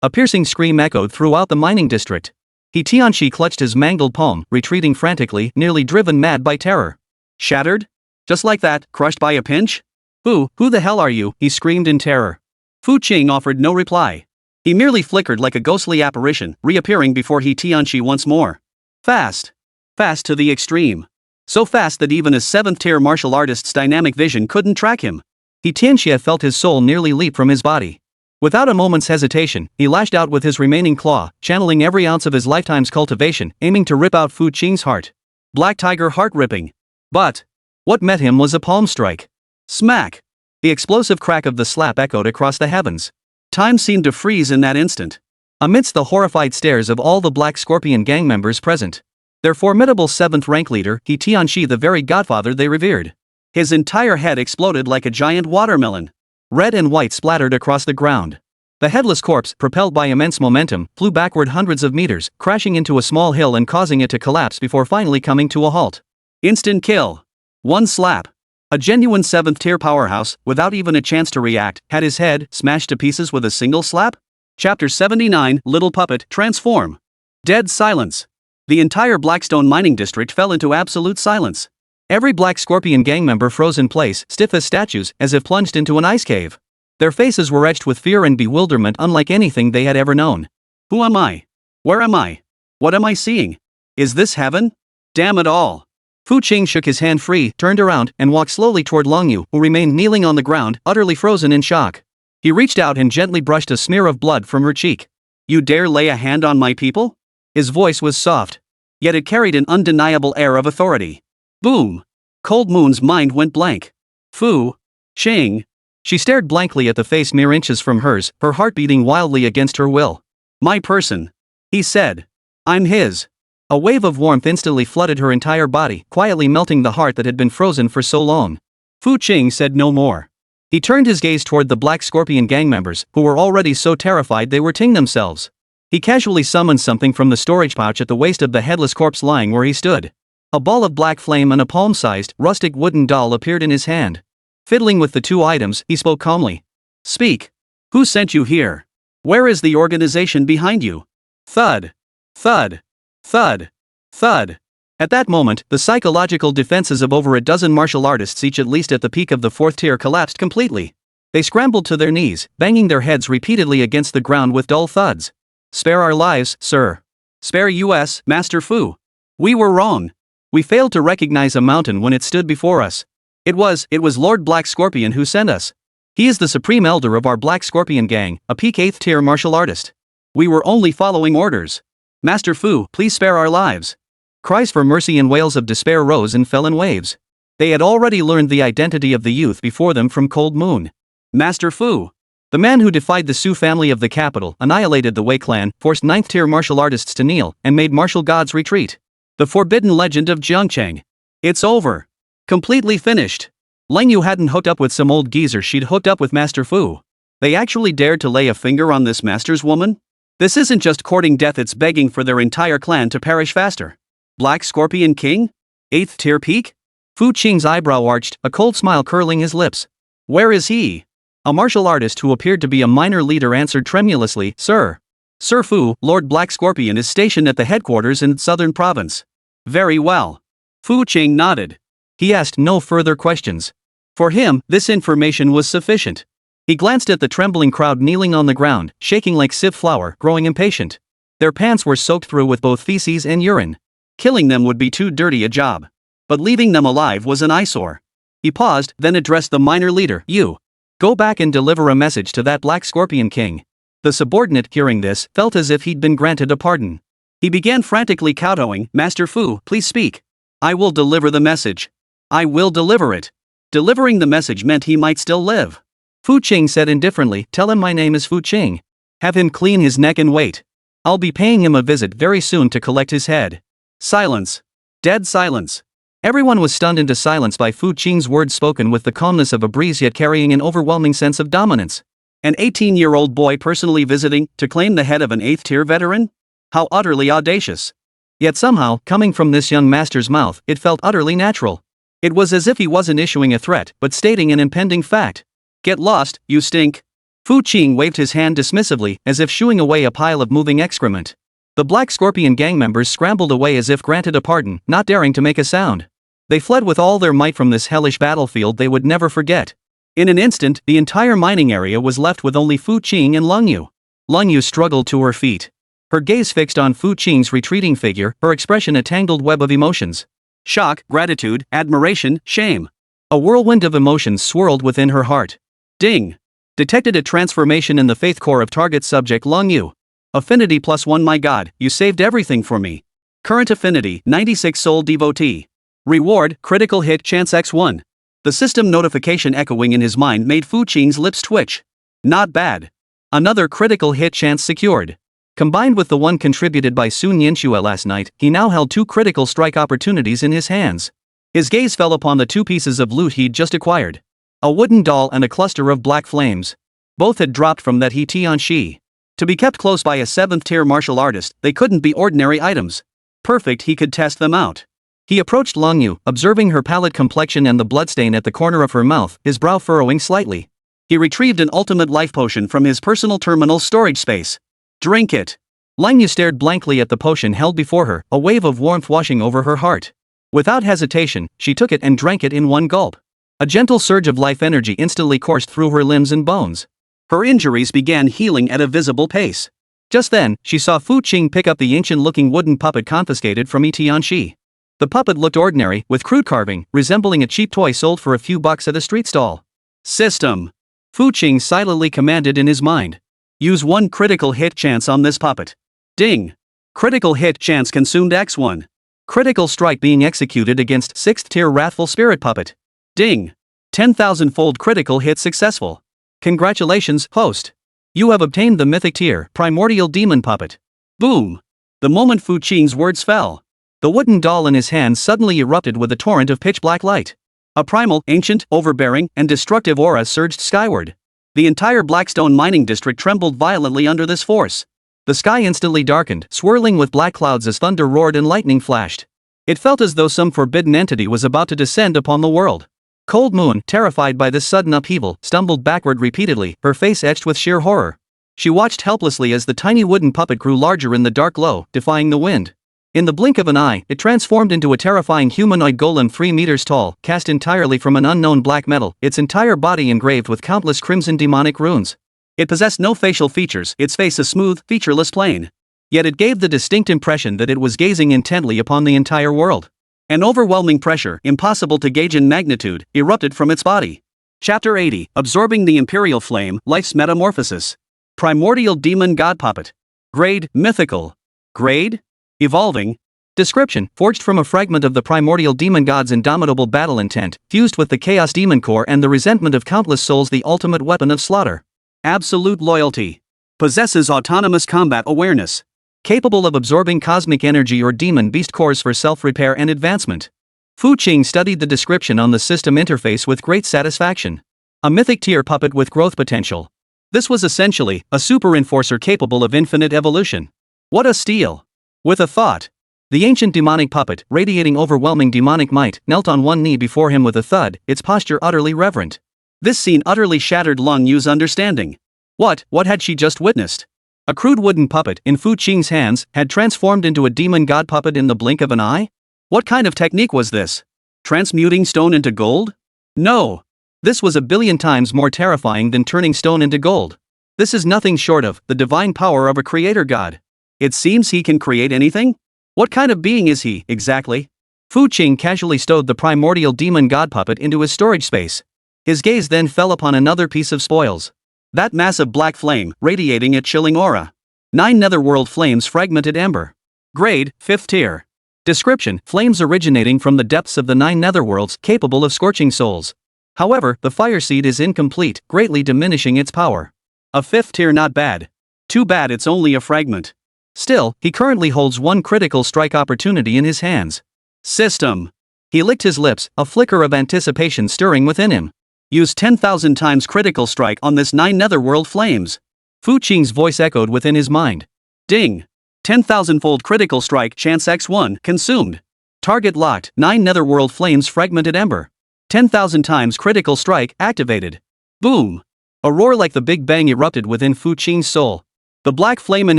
A piercing scream echoed throughout the mining district. Yi Tianxi clutched his mangled palm, retreating frantically, nearly driven mad by terror. Shattered? Just like that, crushed by a pinch? Who the hell are you? He screamed in terror. Fu Qing offered no reply. He merely flickered like a ghostly apparition, reappearing before Yi Tianxi once more. Fast. Fast to the extreme. So fast that even a 7th-tier martial artist's dynamic vision couldn't track him. Yi Tianxia felt his soul nearly leap from his body. Without a moment's hesitation, he lashed out with his remaining claw, channeling every ounce of his lifetime's cultivation, aiming to rip out Fu Qing's heart. Black Tiger heart ripping. But what met him was a palm strike. Smack! The explosive crack of the slap echoed across the heavens. Time seemed to freeze in that instant. Amidst the horrified stares of all the Black Scorpion gang members present, their formidable 7th-rank leader, Yi Tianxi, the very godfather they revered. His entire head exploded like a giant watermelon. Red and white splattered across the ground. The headless corpse, propelled by immense momentum, flew backward hundreds of meters, crashing into a small hill and causing it to collapse before finally coming to a halt. Instant kill. One slap. A genuine 7th-tier powerhouse, without even a chance to react, had his head smashed to pieces with a single slap? Chapter 79, Little Puppet, Transform. Dead silence. The entire Blackstone mining district fell into absolute silence. Every Black Scorpion gang member froze in place, stiff as statues, as if plunged into an ice cave. Their faces were etched with fear and bewilderment unlike anything they had ever known. Who am I? Where am I? What am I seeing? Is this heaven? Damn it all. Fu Qing shook his hand free, turned around, and walked slowly toward Leng Yu, who remained kneeling on the ground, utterly frozen in shock. He reached out and gently brushed a smear of blood from her cheek. You dare lay a hand on my people? His voice was soft. Yet it carried an undeniable air of authority. Boom! Cold Moon's mind went blank. Fu Qing. She stared blankly at the face mere inches from hers, her heart beating wildly against her will. My person. He said. I'm his. A wave of warmth instantly flooded her entire body, quietly melting the heart that had been frozen for so long. Fu Qing said no more. He turned his gaze toward the Black Scorpion gang members, who were already so terrified they were ting themselves. He casually summoned something from the storage pouch at the waist of the headless corpse lying where he stood. A ball of black flame and a palm-sized, rustic wooden doll appeared in his hand. Fiddling with the 2 items, he spoke calmly. Speak. Who sent you here? Where is the organization behind you? Thud. Thud. Thud. Thud. At that moment, the psychological defenses of over a dozen martial artists, each at least at the peak of the fourth tier, collapsed completely. They scrambled to their knees, banging their heads repeatedly against the ground with dull thuds. "Spare our lives, sir. Spare us, Master Fu. We were wrong. We failed to recognize a mountain when it stood before us. It was Lord Black Scorpion who sent us. He is the supreme elder of our Black Scorpion gang, a peak 8th tier martial artist. We were only following orders. Master Fu, please spare our lives." Cries for mercy and wails of despair rose and fell in waves. They had already learned the identity of the youth before them from Cold Moon. Master Fu, the man who defied the Su family of the capital, annihilated the Wei clan, forced 9th tier martial artists to kneel, and made martial gods retreat. The forbidden legend of Jiangcheng. It's over. Completely finished. Lang Yu hadn't hooked up with some old geezer, she'd hooked up with Master Fu. They actually dared to lay a finger on this master's woman? This isn't just courting death, it's begging for their entire clan to perish faster. Black Scorpion King? 8th tier peak? Fu Qing's eyebrow arched, a cold smile curling his lips. Where is he? A martial artist who appeared to be a minor leader answered tremulously, "Sir. Sir Fu, Lord Black Scorpion is stationed at the headquarters in Southern Province." Very well. Fu Qing nodded. He asked no further questions. For him, this information was sufficient. He glanced at the trembling crowd kneeling on the ground, shaking like sieve flour, growing impatient. Their pants were soaked through with both feces and urine. Killing them would be too dirty a job. But leaving them alive was an eyesore. He paused, then addressed the minor leader, "You. Go back and deliver a message to that Black Scorpion King." The subordinate, hearing this, felt as if he'd been granted a pardon. He began frantically kowtowing, "Master Fu, please speak. I will deliver the message. I will deliver it." Delivering the message meant he might still live. Fu Qing said indifferently, "Tell him my name is Fu Qing. Have him clean his neck and wait. I'll be paying him a visit very soon to collect his head." Silence. Dead silence. Everyone was stunned into silence by Fu Qing's words, spoken with the calmness of a breeze yet carrying an overwhelming sense of dominance. An 18-year-old boy personally visiting to claim the head of an 8th tier veteran? How utterly audacious. Yet somehow, coming from this young master's mouth, it felt utterly natural. It was as if he wasn't issuing a threat, but stating an impending fact. "Get lost, you stink." Fu Qing waved his hand dismissively, as if shooing away a pile of moving excrement. The Black Scorpion gang members scrambled away as if granted a pardon, not daring to make a sound. They fled with all their might from this hellish battlefield they would never forget. In an instant, the entire mining area was left with only Fu Qing and Lang Yu. Lang Yu struggled to her feet. Her gaze fixed on Fu Qing's retreating figure, her expression a tangled web of emotions. Shock, gratitude, admiration, shame. A whirlwind of emotions swirled within her heart. Ding! Detected a transformation in the faith core of target subject Lang Yu. Affinity +1. My God, you saved everything for me. Current affinity, 96 soul devotee. Reward, critical hit chance x1. The system notification echoing in his mind made Fu Qing's lips twitch. Not bad. Another critical hit chance secured. Combined with the one contributed by Sun Yinxue last night, he now held 2 critical strike opportunities in his hands. His gaze fell upon the 2 pieces of loot he'd just acquired. A wooden doll and a cluster of black flames. Both had dropped from that He Tianxi. To be kept close by a 7th tier martial artist, they couldn't be ordinary items. Perfect, he could test them out. He approached Lang Yu, observing her pallid complexion and the bloodstain at the corner of her mouth, his brow furrowing slightly. He retrieved an ultimate life potion from his personal terminal storage space. Drink it. Lang Yu stared blankly at the potion held before her, a wave of warmth washing over her heart. Without hesitation, she took it and drank it in one gulp. A gentle surge of life energy instantly coursed through her limbs and bones. Her injuries began healing at a visible pace. Just then, she saw Fu Qing pick up the ancient-looking wooden puppet confiscated from He Tianxi. The puppet looked ordinary, with crude carving, resembling a cheap toy sold for a few bucks at a street stall. System. Fu Qing silently commanded in his mind. Use 1 critical hit chance on this puppet. Ding. Critical hit chance consumed x1. Critical strike being executed against 6th tier wrathful spirit puppet. Ding. 10,000-fold critical hit successful. Congratulations, host. You have obtained the Mythic tier, primordial demon puppet. Boom. The moment Fu Qing's words fell, the wooden doll in his hand suddenly erupted with a torrent of pitch-black light. A primal, ancient, overbearing, and destructive aura surged skyward. The entire Blackstone mining district trembled violently under this force. The sky instantly darkened, swirling with black clouds as thunder roared and lightning flashed. It felt as though some forbidden entity was about to descend upon the world. Cold Moon, terrified by this sudden upheaval, stumbled backward repeatedly, her face etched with sheer horror. She watched helplessly as the tiny wooden puppet grew larger in the dark glow, defying the wind. In the blink of an eye, it transformed into a terrifying humanoid golem 3 meters tall, cast entirely from an unknown black metal, its entire body engraved with countless crimson demonic runes. It possessed no facial features, its face a smooth, featureless plane. Yet it gave the distinct impression that it was gazing intently upon the entire world. An overwhelming pressure, impossible to gauge in magnitude, erupted from its body. Chapter 80, Absorbing the Imperial Flame, Life's Metamorphosis. Primordial Demon God Puppet. Grade, Mythical. Grade? Evolving. Description, forged from a fragment of the primordial demon god's indomitable battle intent, fused with the chaos demon core and the resentment of countless souls, the ultimate weapon of slaughter. Absolute loyalty. Possesses autonomous combat awareness. Capable of absorbing cosmic energy or demon beast cores for self-repair and advancement. Fu Qing studied the description on the system interface with great satisfaction. A mythic tier puppet with growth potential. This was essentially a super enforcer capable of infinite evolution. What a steal! With a thought, the ancient demonic puppet, radiating overwhelming demonic might, knelt on one knee before him with a thud, its posture utterly reverent. This scene utterly shattered Long Yu's understanding. What had she just witnessed? A crude wooden puppet, in Fu Qing's hands, had transformed into a demon god puppet in the blink of an eye? What kind of technique was this? Transmuting stone into gold? No! This was a billion times more terrifying than turning stone into gold. This is nothing short of the divine power of a creator god. It seems he can create anything? What kind of being is he, exactly? Fu Qing casually stowed the primordial demon god puppet into his storage space. His gaze then fell upon another piece of spoils. That massive black flame, radiating a chilling aura. 9 netherworld flames, fragmented ember. Grade, 5th tier. Description, flames originating from the depths of the 9 netherworlds, capable of scorching souls. However, the fire seed is incomplete, greatly diminishing its power. A 5th tier, not bad. Too bad it's only a fragment. Still, he currently holds 1 critical strike opportunity in his hands. System. He licked his lips, a flicker of anticipation stirring within him. Use 10,000 times critical strike on this 9 netherworld flames. Fu Qing's voice echoed within his mind. Ding. 10,000fold critical strike, chance X1, consumed. Target locked, 9 netherworld flames, fragmented ember. 10,000 times critical strike, activated. Boom. A roar like the Big Bang erupted within Fu Qing's soul. The black flame in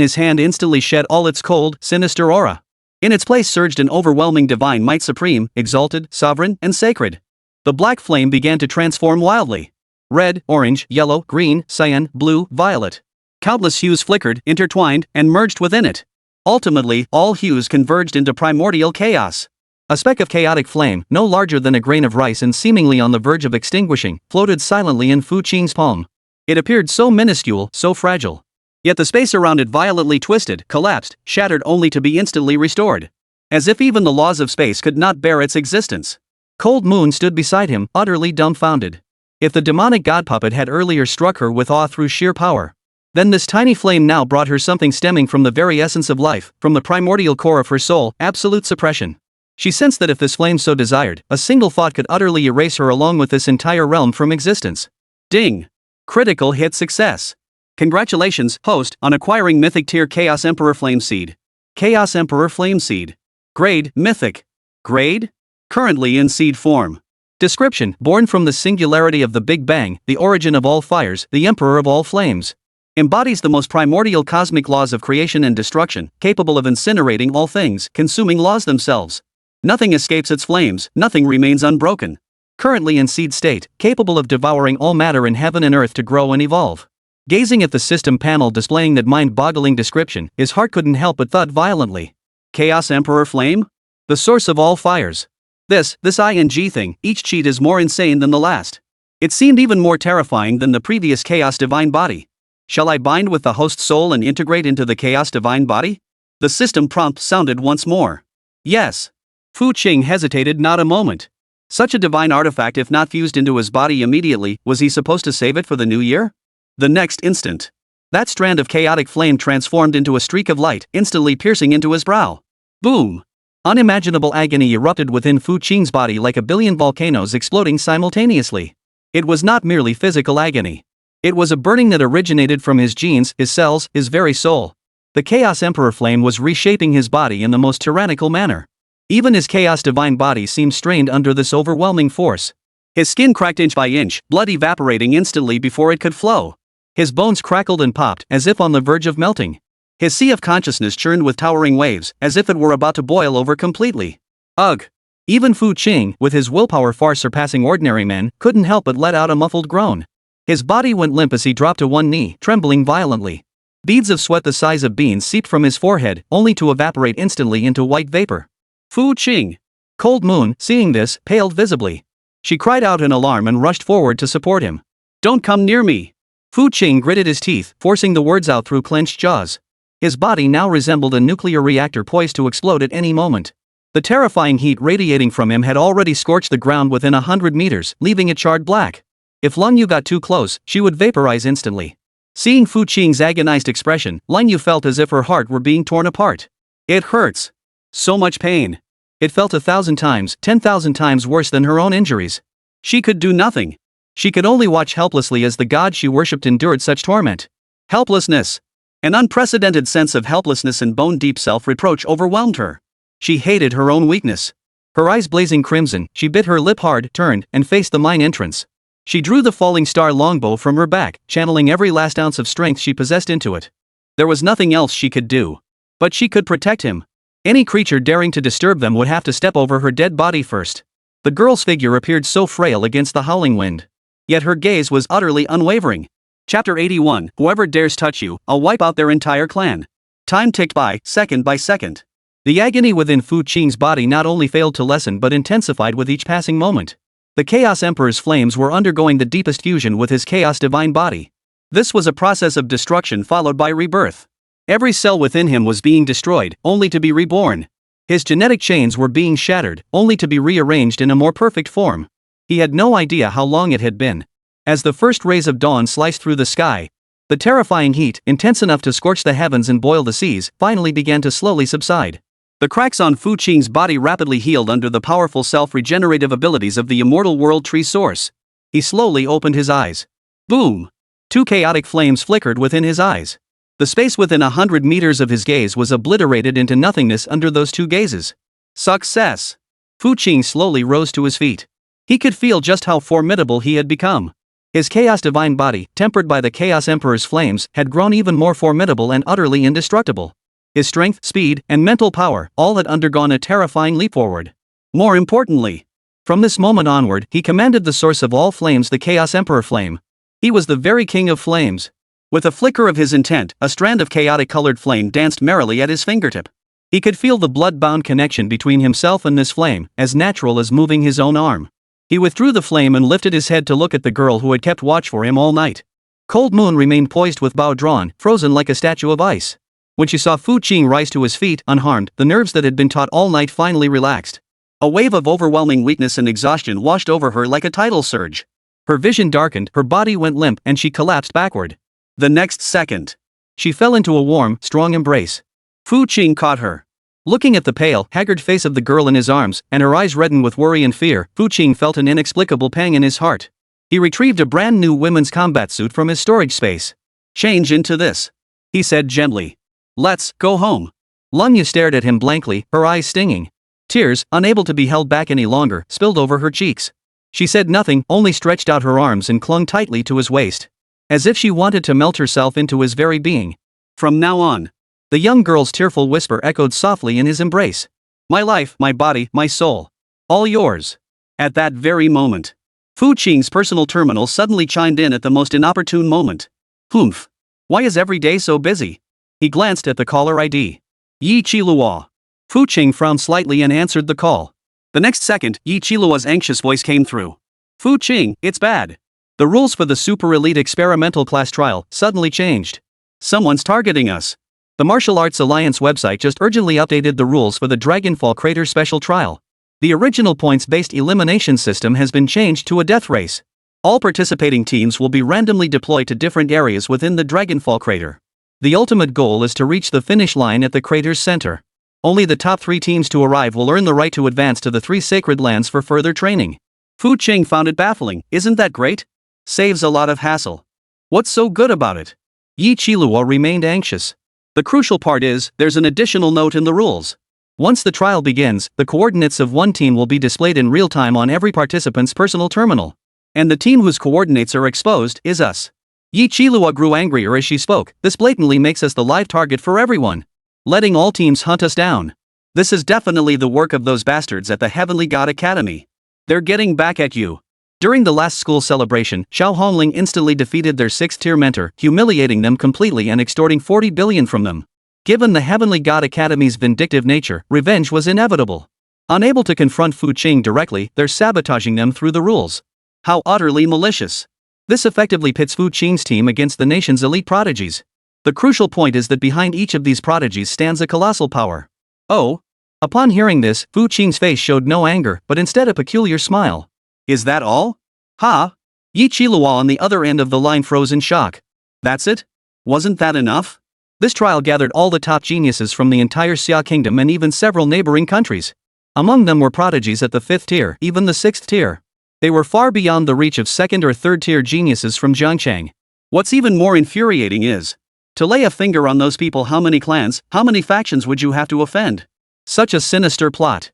his hand instantly shed all its cold, sinister aura. In its place surged an overwhelming divine might, supreme, exalted, sovereign, and sacred. The black flame began to transform wildly. Red, orange, yellow, green, cyan, blue, violet. Countless hues flickered, intertwined, and merged within it. Ultimately, all hues converged into primordial chaos. A speck of chaotic flame, no larger than a grain of rice and seemingly on the verge of extinguishing, floated silently in Fu Qing's palm. It appeared so minuscule, so fragile. Yet the space around it violently twisted, collapsed, shattered only to be instantly restored. As if even the laws of space could not bear its existence. Cold Moon stood beside him, utterly dumbfounded. If the demonic god puppet had earlier struck her with awe through sheer power, then this tiny flame now brought her something stemming from the very essence of life, from the primordial core of her soul, absolute suppression. She sensed that if this flame so desired, a single thought could utterly erase her along with this entire realm from existence. Ding! Critical hit success. Congratulations, host, on acquiring Mythic Tier Chaos Emperor Flame Seed. Chaos Emperor Flame Seed. Grade, Mythic. Grade? Currently in seed form. Description, born from the singularity of the Big Bang, the origin of all fires, the Emperor of all flames. Embodies the most primordial cosmic laws of creation and destruction, capable of incinerating all things, consuming laws themselves. Nothing escapes its flames, nothing remains unbroken. Currently in seed state, capable of devouring all matter in heaven and earth to grow and evolve. Gazing at the system panel displaying that mind-boggling description, his heart couldn't help but thud violently. Chaos Emperor Flame? The source of all fires. This ING thing, each cheat is more insane than the last. It seemed even more terrifying than the previous Chaos Divine Body. Shall I bind with the host soul and integrate into the Chaos Divine Body? The system prompt sounded once more. Yes. Fu Qing hesitated not a moment. Such a divine artifact, if not fused into his body immediately, was he supposed to save it for the new year? The next instant, that strand of chaotic flame transformed into a streak of light, instantly piercing into his brow. Boom! Unimaginable agony erupted within Fu Qing's body like a billion volcanoes exploding simultaneously. It was not merely physical agony. It was a burning that originated from his genes, his cells, his very soul. The Chaos Emperor Flame was reshaping his body in the most tyrannical manner. Even his Chaos Divine Body seemed strained under this overwhelming force. His skin cracked inch by inch, blood evaporating instantly before it could flow. His bones crackled and popped, as if on the verge of melting. His sea of consciousness churned with towering waves, as if it were about to boil over completely. Ugh! Even Fu Qing, with his willpower far surpassing ordinary men, couldn't help but let out a muffled groan. His body went limp as he dropped to one knee, trembling violently. Beads of sweat the size of beans seeped from his forehead, only to evaporate instantly into white vapor. Fu Qing! Cold Moon, seeing this, paled visibly. She cried out in alarm and rushed forward to support him. "Don't come near me!" Fu Qing gritted his teeth, forcing the words out through clenched jaws. His body now resembled a nuclear reactor poised to explode at any moment. The terrifying heat radiating from him had already scorched the ground within 100 meters, leaving it charred black. If Lun Yu got too close, she would vaporize instantly. Seeing Fu Qing's agonized expression, Lun Yu felt as if her heart were being torn apart. It hurts. So much pain. It felt 1,000 times, 10,000 times worse than her own injuries. She could do nothing. She could only watch helplessly as the god she worshipped endured such torment. Helplessness. An unprecedented sense of helplessness and bone-deep self-reproach overwhelmed her. She hated her own weakness. Her eyes blazing crimson, she bit her lip hard, turned, and faced the mine entrance. She drew the falling star longbow from her back, channeling every last ounce of strength she possessed into it. There was nothing else she could do. But she could protect him. Any creature daring to disturb them would have to step over her dead body first. The girl's figure appeared so frail against the howling wind. Yet her gaze was utterly unwavering. Chapter 81, Whoever dares touch you, I'll wipe out their entire clan. Time ticked by second. The agony within Fu Qing's body not only failed to lessen but intensified with each passing moment. The Chaos Emperor's flames were undergoing the deepest fusion with his Chaos Divine body. This was a process of destruction followed by rebirth. Every cell within him was being destroyed, only to be reborn. His genetic chains were being shattered, only to be rearranged in a more perfect form. He had no idea how long it had been. As the first rays of dawn sliced through the sky, the terrifying heat, intense enough to scorch the heavens and boil the seas, finally began to slowly subside. The cracks on Fu Qing's body rapidly healed under the powerful self-regenerative abilities of the immortal world tree source. He slowly opened his eyes. Boom! 2 chaotic flames flickered within his eyes. The space within 100 meters of his gaze was obliterated into nothingness under those 2 gazes. Success! Fu Qing slowly rose to his feet. He could feel just how formidable he had become. His Chaos Divine body, tempered by the Chaos Emperor's flames, had grown even more formidable and utterly indestructible. His strength, speed, and mental power, all had undergone a terrifying leap forward. More importantly, from this moment onward, he commanded the source of all flames, the Chaos Emperor flame. He was the very king of flames. With a flicker of his intent, a strand of chaotic-colored flame danced merrily at his fingertip. He could feel the blood-bound connection between himself and this flame, as natural as moving his own arm. He withdrew the flame and lifted his head to look at the girl who had kept watch for him all night. Cold Moon remained poised with bow drawn, frozen like a statue of ice. When she saw Fu Qing rise to his feet, unharmed, the nerves that had been taut all night finally relaxed. A wave of overwhelming weakness and exhaustion washed over her like a tidal surge. Her vision darkened, her body went limp, and she collapsed backward. The next second, she fell into a warm, strong embrace. Fu Qing caught her. Looking at the pale, haggard face of the girl in his arms, and her eyes reddened with worry and fear, Fu Qing felt an inexplicable pang in his heart. He retrieved a brand new women's combat suit from his storage space. "Change into this," he said gently. "Let's go home." Lun Yu stared at him blankly, her eyes stinging. Tears, unable to be held back any longer, spilled over her cheeks. She said nothing, only stretched out her arms and clung tightly to his waist. As if she wanted to melt herself into his very being. From now on. The young girl's tearful whisper echoed softly in his embrace. "My life, my body, my soul. All yours." At that very moment, Fu Qing's personal terminal suddenly chimed in at the most inopportune moment. Humph. Why is every day so busy? He glanced at the caller ID. Yi Qiluo. Fu Qing frowned slightly and answered the call. The next second, Yi Qiluo's anxious voice came through. "Fu Qing, it's bad. The rules for the Super Elite Experimental Class Trial suddenly changed. Someone's targeting us." The Martial Arts Alliance website just urgently updated the rules for the Dragonfall Crater Special Trial. The original points-based elimination system has been changed to a death race. All participating teams will be randomly deployed to different areas within the Dragonfall Crater. The ultimate goal is to reach the finish line at the crater's center. Only the top 3 teams to arrive will earn the right to advance to the 3 sacred lands for further training. Fu Qing found it baffling. Isn't that great? Saves a lot of hassle. What's so good about it? Yi Qiluo remained anxious. The crucial part is, there's an additional note in the rules. Once the trial begins, the coordinates of one team will be displayed in real time on every participant's personal terminal. And the team whose coordinates are exposed is us. Yi Qilua grew angrier as she spoke. This blatantly makes us the live target for everyone. Letting all teams hunt us down. This is definitely the work of those bastards at the Heavenly God Academy. They're getting back at you. During the last school celebration, Xiao Hongling instantly defeated their 6th-tier mentor, humiliating them completely and extorting 40 billion from them. Given the Heavenly God Academy's vindictive nature, revenge was inevitable. Unable to confront Fu Qing directly, they're sabotaging them through the rules. How utterly malicious. This effectively pits Fu Qing's team against the nation's elite prodigies. The crucial point is that behind each of these prodigies stands a colossal power. Oh? Upon hearing this, Fu Qing's face showed no anger, but instead a peculiar smile. Is that all? Ha? Yi Qilua on the other end of the line froze in shock. That's it? Wasn't that enough? This trial gathered all the top geniuses from the entire Xia Kingdom and even several neighboring countries. Among them were prodigies at the 5th tier, even the 6th tier. They were far beyond the reach of 2nd or 3rd tier geniuses from Jiangchang. What's even more infuriating is, to lay a finger on those people, how many clans, how many factions would you have to offend? Such a sinister plot.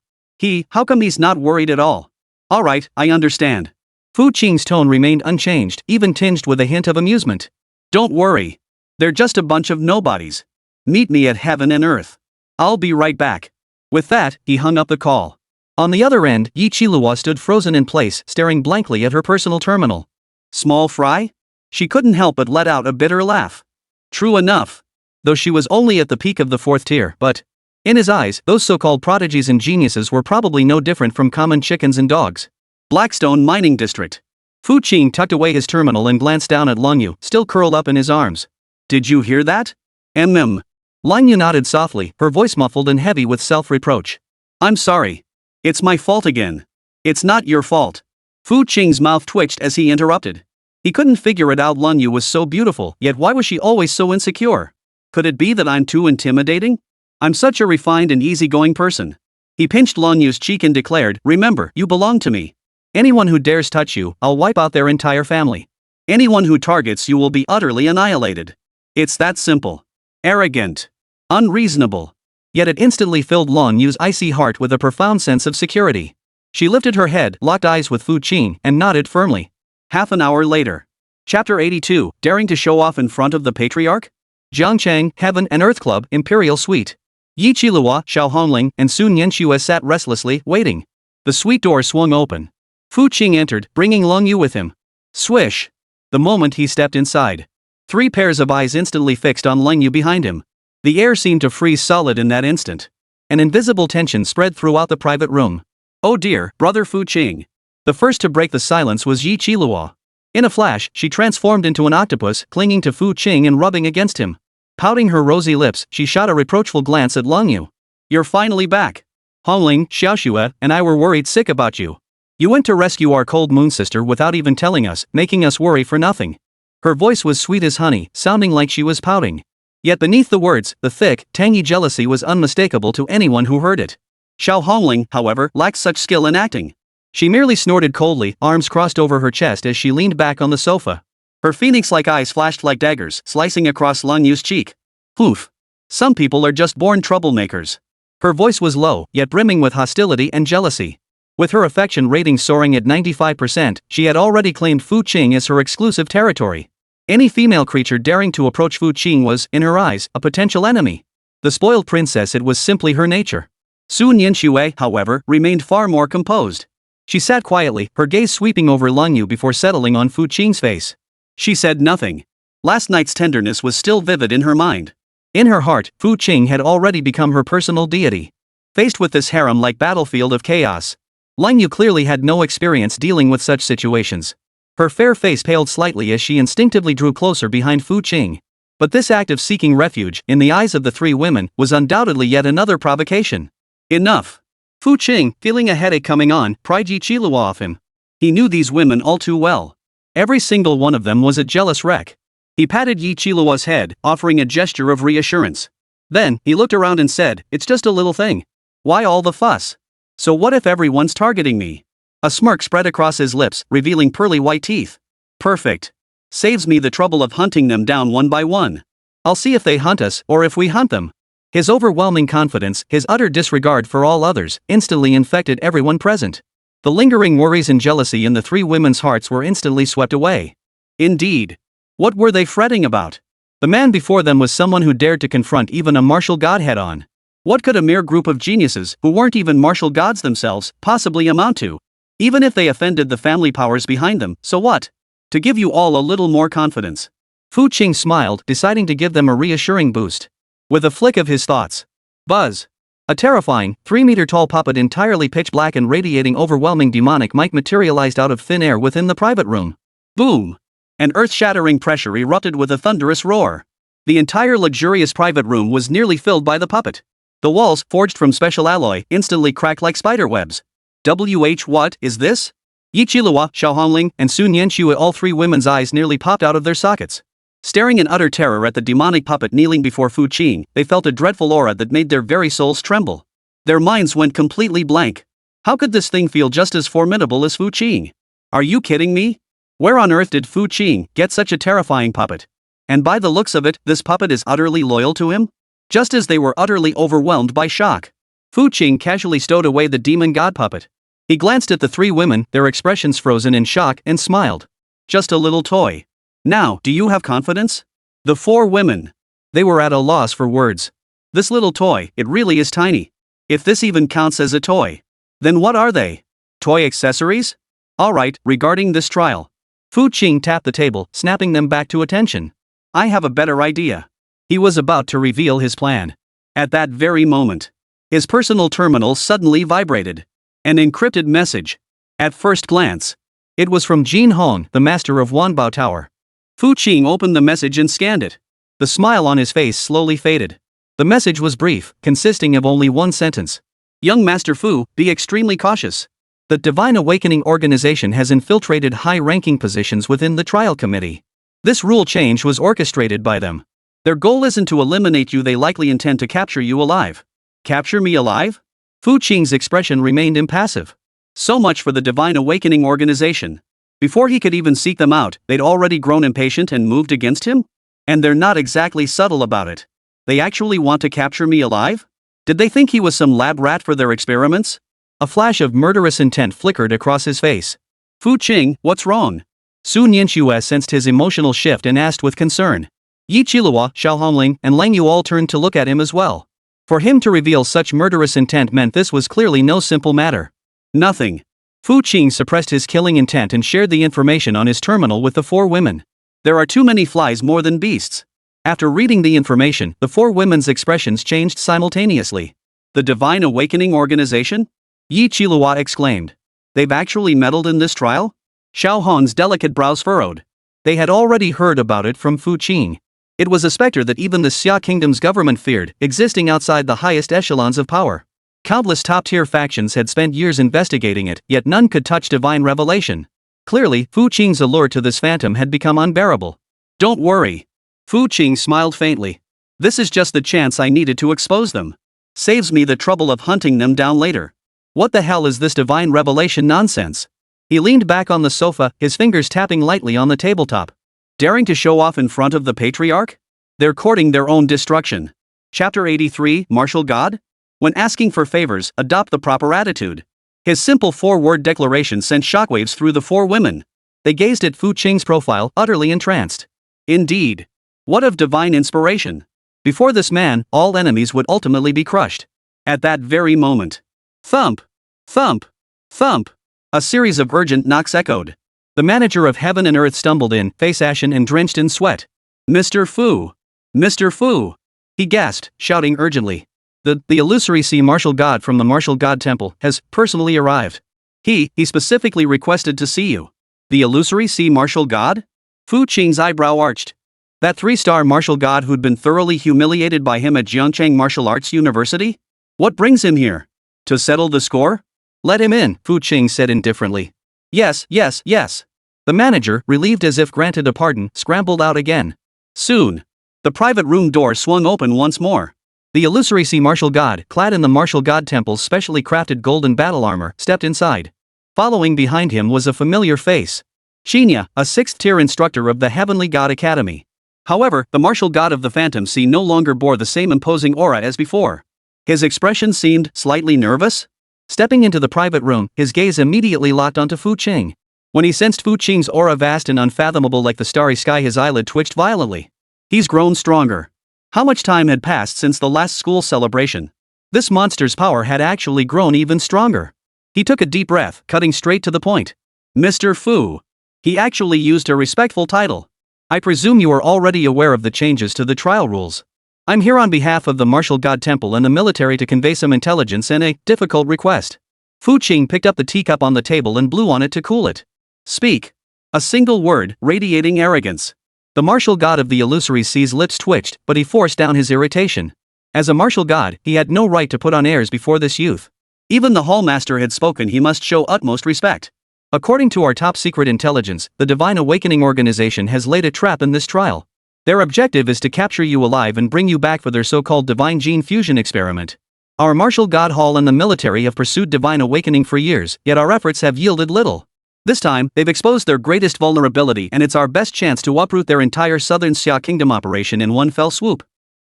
How come he's not worried at all? Alright, I understand. Fu Qing's tone remained unchanged, even tinged with a hint of amusement. Don't worry. They're just a bunch of nobodies. Meet me at heaven and earth. I'll be right back. With that, he hung up the call. On the other end, Yi Qilua stood frozen in place, staring blankly at her personal terminal. Small fry? She couldn't help but let out a bitter laugh. True enough. Though she was only at the peak of the 4th tier, but in his eyes, those so-called prodigies and geniuses were probably no different from common chickens and dogs. Blackstone Mining District. Fu Qing tucked away his terminal and glanced down at Long Yu, still curled up in his arms. Did you hear that? Long Yu nodded softly, her voice muffled and heavy with self-reproach. I'm sorry. It's my fault again. It's not your fault. Fu Qing's mouth twitched as he interrupted. He couldn't figure it out. Long Yu was so beautiful, yet why was she always so insecure? Could it be that I'm too intimidating? I'm such a refined and easygoing person. He pinched Long Yu's cheek and declared, remember, you belong to me. Anyone who dares touch you, I'll wipe out their entire family. Anyone who targets you will be utterly annihilated. It's that simple. Arrogant. Unreasonable. Yet it instantly filled Long Yu's icy heart with a profound sense of security. She lifted her head, locked eyes with Fu Qing, and nodded firmly. Half an hour later. Chapter 82, Daring to Show Off in Front of the Patriarch? Jiangchang, Heaven and Earth Club, Imperial Suite. Yi Qilua, Xiao Hongling, and Sun Yanxue sat restlessly, waiting. The suite door swung open. Fu Qing entered, bringing Long Yu with him. Swish. The moment he stepped inside. 3 pairs of eyes instantly fixed on Long Yu behind him. The air seemed to freeze solid in that instant. An invisible tension spread throughout the private room. Oh dear, brother Fu Qing. The first to break the silence was Yi Qilua. In a flash, she transformed into an octopus, clinging to Fu Qing and rubbing against him. Pouting her rosy lips, she shot a reproachful glance at Long Yu. You're finally back. Hongling, Xiaoxue, and I were worried sick about you. You went to rescue our cold moon sister without even telling us, making us worry for nothing. Her voice was sweet as honey, sounding like she was pouting. Yet beneath the words, the thick, tangy jealousy was unmistakable to anyone who heard it. Xiao Hongling, however, lacked such skill in acting. She merely snorted coldly, arms crossed over her chest as she leaned back on the sofa. Her phoenix-like eyes flashed like daggers, slicing across Long Yu's cheek. Poof. Some people are just born troublemakers. Her voice was low, yet brimming with hostility and jealousy. With her affection rating soaring at 95%, she had already claimed Fu Qing as her exclusive territory. Any female creature daring to approach Fu Qing was, in her eyes, a potential enemy. The spoiled princess, it was simply her nature. Sun Yanxue, however, remained far more composed. She sat quietly, her gaze sweeping over Long Yu before settling on Fu Qing's face. She said nothing. Last night's tenderness was still vivid in her mind. In her heart, Fu Qing had already become her personal deity. Faced with this harem-like battlefield of chaos, Long Yu clearly had no experience dealing with such situations. Her fair face paled slightly as she instinctively drew closer behind Fu Qing. But this act of seeking refuge, in the eyes of the 3 women, was undoubtedly yet another provocation. Enough. Fu Qing, feeling a headache coming on, pried Yi Qilua off him. He knew these women all too well. Every single one of them was a jealous wreck. He patted Yi Qilua's head, offering a gesture of reassurance. Then, he looked around and said, it's just a little thing. Why all the fuss? So what if everyone's targeting me? A smirk spread across his lips, revealing pearly white teeth. Perfect. Saves me the trouble of hunting them down one by one. I'll see if they hunt us, or if we hunt them. His overwhelming confidence, his utter disregard for all others, instantly infected everyone present. The lingering worries and jealousy in the 3 women's hearts were instantly swept away. Indeed. What were they fretting about? The man before them was someone who dared to confront even a martial god head-on. What could a mere group of geniuses, who weren't even martial gods themselves, possibly amount to? Even if they offended the family powers behind them, so what? To give you all a little more confidence. Fu Qing smiled, deciding to give them a reassuring boost. With a flick of his thoughts. Buzz. A terrifying, 3-meter-tall puppet entirely pitch black and radiating overwhelming demonic might materialized out of thin air within the private room. Boom! An earth-shattering pressure erupted with a thunderous roar. The entire luxurious private room was nearly filled by the puppet. The walls, forged from special alloy, instantly cracked like spider webs. What is this? Yi Qilihua, Xiao Hongling, and Sun Yanxue, all three women's eyes nearly popped out of their sockets. Staring in utter terror at the demonic puppet kneeling before Fu Qing, they felt a dreadful aura that made their very souls tremble. Their minds went completely blank. How could this thing feel just as formidable as Fu Qing? Are you kidding me? Where on earth did Fu Qing get such a terrifying puppet? And by the looks of it, this puppet is utterly loyal to him? Just as they were utterly overwhelmed by shock, Fu Qing casually stowed away the demon god puppet. He glanced at the three women, their expressions frozen in shock, and smiled. Just a little toy. Now, do you have confidence? The four women. They were at a loss for words. This little toy, it really is tiny. If this even counts as a toy. Then what are they? Toy accessories? Alright, regarding this trial. Fu Qing tapped the table, snapping them back to attention. I have a better idea. He was about to reveal his plan. At that very moment, his personal terminal suddenly vibrated. An encrypted message. At first glance, it was from Jin Hong, the master of Wanbao Tower. Fu Qing opened the message and scanned it. The smile on his face slowly faded. The message was brief, consisting of only one sentence. Young Master Fu, be extremely cautious. The Divine Awakening organization has infiltrated high-ranking positions within the trial committee. This rule change was orchestrated by them. Their goal isn't to eliminate you, they likely intend to capture you alive. Capture me alive? Fu Qing's expression remained impassive. So much for the Divine Awakening organization. Before he could even seek them out, they'd already grown impatient and moved against him? And they're not exactly subtle about it. They actually want to capture me alive? Did they think he was some lab rat for their experiments? A flash of murderous intent flickered across his face. Fu Qing, what's wrong? Sun Yanxue sensed his emotional shift and asked with concern. Yi Qilihua, Xiao Hongling, and Lang Yu all turned to look at him as well. For him to reveal such murderous intent meant this was clearly no simple matter. Nothing. Fu Qing suppressed his killing intent and shared the information on his terminal with the four women. There are too many flies more than beasts. After reading the information, the four women's expressions changed simultaneously. The Divine Awakening Organization? Yi Qilihua exclaimed. They've actually meddled in this trial? Xiao Hon's delicate brows furrowed. They had already heard about it from Fu Qing. It was a specter that even the Xia Kingdom's government feared, existing outside the highest echelons of power. Countless top-tier factions had spent years investigating it, yet none could touch divine revelation. Clearly, Fu Qing's allure to this phantom had become unbearable. Don't worry. Fu Qing smiled faintly. This is just the chance I needed to expose them. Saves me the trouble of hunting them down later. What the hell is this divine revelation nonsense? He leaned back on the sofa, his fingers tapping lightly on the tabletop. Daring to show off in front of the patriarch? They're courting their own destruction. Chapter 83, Martial God? When asking for favors, adopt the proper attitude. His simple four-word declaration sent shockwaves through the four women. They gazed at Fu Qing's profile, utterly entranced. Indeed. What of divine inspiration? Before this man, all enemies would ultimately be crushed. At that very moment. Thump! Thump! Thump! A series of urgent knocks echoed. The manager of heaven and earth stumbled in, face ashen and drenched in sweat. Mr. Fu! Mr. Fu! He gasped, shouting urgently. The illusory sea martial god from the martial god temple has personally arrived. He specifically requested to see you. The illusory sea martial god? Fu Qing's eyebrow arched. That 3-star martial god who'd been thoroughly humiliated by him at Jiangcheng Martial Arts University? What brings him here? To settle the score? Let him in, Fu Qing said indifferently. Yes. The manager, relieved as if granted a pardon, scrambled out again. Soon. The private room door swung open once more. The illusory sea martial god, clad in the martial god temple's specially crafted golden battle armor, stepped inside. Following behind him was a familiar face. Qinya, a 6th-tier instructor of the Heavenly God Academy. However, the martial god of the Phantom Sea no longer bore the same imposing aura as before. His expression seemed slightly nervous. Stepping into the private room, his gaze immediately locked onto Fu Qing. When he sensed Fu Qing's aura vast and unfathomable like the starry sky, his eyelid twitched violently. He's grown stronger. How much time had passed since the last school celebration? This monster's power had actually grown even stronger. He took a deep breath, cutting straight to the point. Mr. Fu. He actually used a respectful title. I presume you are already aware of the changes to the trial rules. I'm here on behalf of the Martial God Temple and the military to convey some intelligence and a difficult request. Fu Qing picked up the teacup on the table and blew on it to cool it. Speak. A single word, radiating arrogance. The martial god of the illusory sea's lips twitched, but he forced down his irritation. As a martial god, he had no right to put on airs before this youth. Even the hallmaster had spoken, he must show utmost respect. According to our top-secret intelligence, the Divine Awakening Organization has laid a trap in this trial. Their objective is to capture you alive and bring you back for their so-called divine gene fusion experiment. Our martial god hall and the military have pursued divine awakening for years, yet our efforts have yielded little. This time, they've exposed their greatest vulnerability, and it's our best chance to uproot their entire southern Xia Kingdom operation in one fell swoop.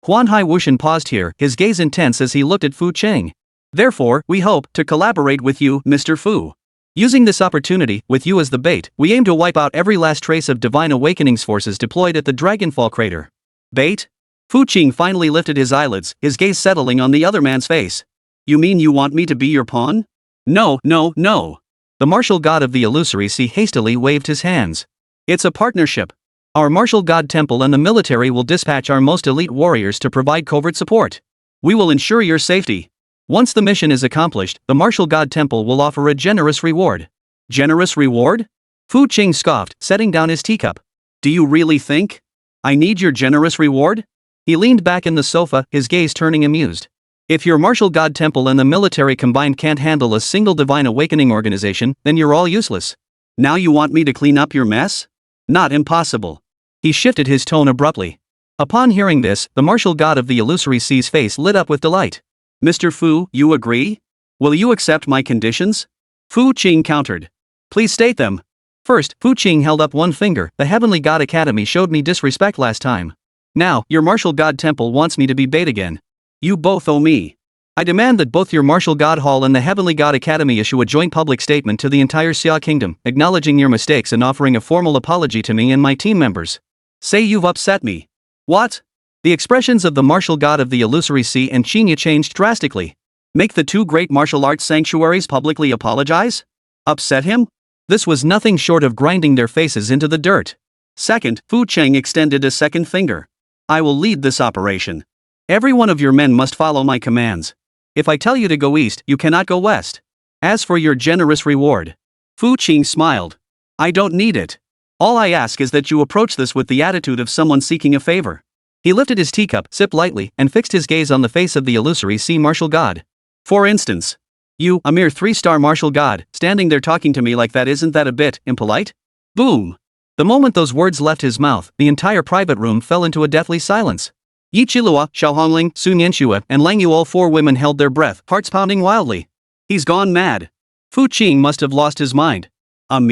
Huan Hai Wuxian paused here, his gaze intense as he looked at Fu Qing. Therefore, we hope to collaborate with you, Mr. Fu. Using this opportunity, with you as the bait, we aim to wipe out every last trace of Divine Awakening's forces deployed at the Dragonfall crater. Bait? Fu Qing finally lifted his eyelids, his gaze settling on the other man's face. You mean you want me to be your pawn? No, no, no. The martial god of the illusory sea hastily waved his hands. It's a partnership. Our martial god temple and the military will dispatch our most elite warriors to provide covert support. We will ensure your safety. Once the mission is accomplished, the martial god temple will offer a generous reward. Generous reward? Fu Qing scoffed, setting down his teacup. Do you really think I need your generous reward? He leaned back in the sofa, his gaze turning amused. If your martial god temple and the military combined can't handle a single divine awakening organization, then you're all useless. Now you want me to clean up your mess? Not impossible. He shifted his tone abruptly. Upon hearing this, the martial god of the illusory sea's face lit up with delight. Mr. Fu, you agree? Will you accept my conditions? Fu Qing countered. Please state them. First, Fu Qing held up one finger. The Heavenly God Academy showed me disrespect last time. Now, your martial god temple wants me to be bait again. You both owe me. I demand that both your martial god hall and the Heavenly God Academy issue a joint public statement to the entire Xia Kingdom, acknowledging your mistakes and offering a formal apology to me and my team members. Say you've upset me. What? The expressions of the martial god of the illusory sea and Qing changed drastically. Make the two great martial arts sanctuaries publicly apologize? Upset him? This was nothing short of grinding their faces into the dirt. Second, Fu Qing extended a second finger. I will lead this operation. Every one of your men must follow my commands. If I tell you to go east, you cannot go west. As for your generous reward, Fu Qing smiled. I don't need it. All I ask is that you approach this with the attitude of someone seeking a favor. He lifted his teacup, sipped lightly, and fixed his gaze on the face of the illusory sea martial god. For instance, you, a mere 3-star martial god, standing there talking to me like that, isn't that a bit impolite? Boom! The moment those words left his mouth, the entire private room fell into a deathly silence. Yi Qilua, Xiao Hongling, Sun Yanxue, and Lang Yu, all four women held their breath, hearts pounding wildly. He's gone mad. Fu Qing must have lost his mind. A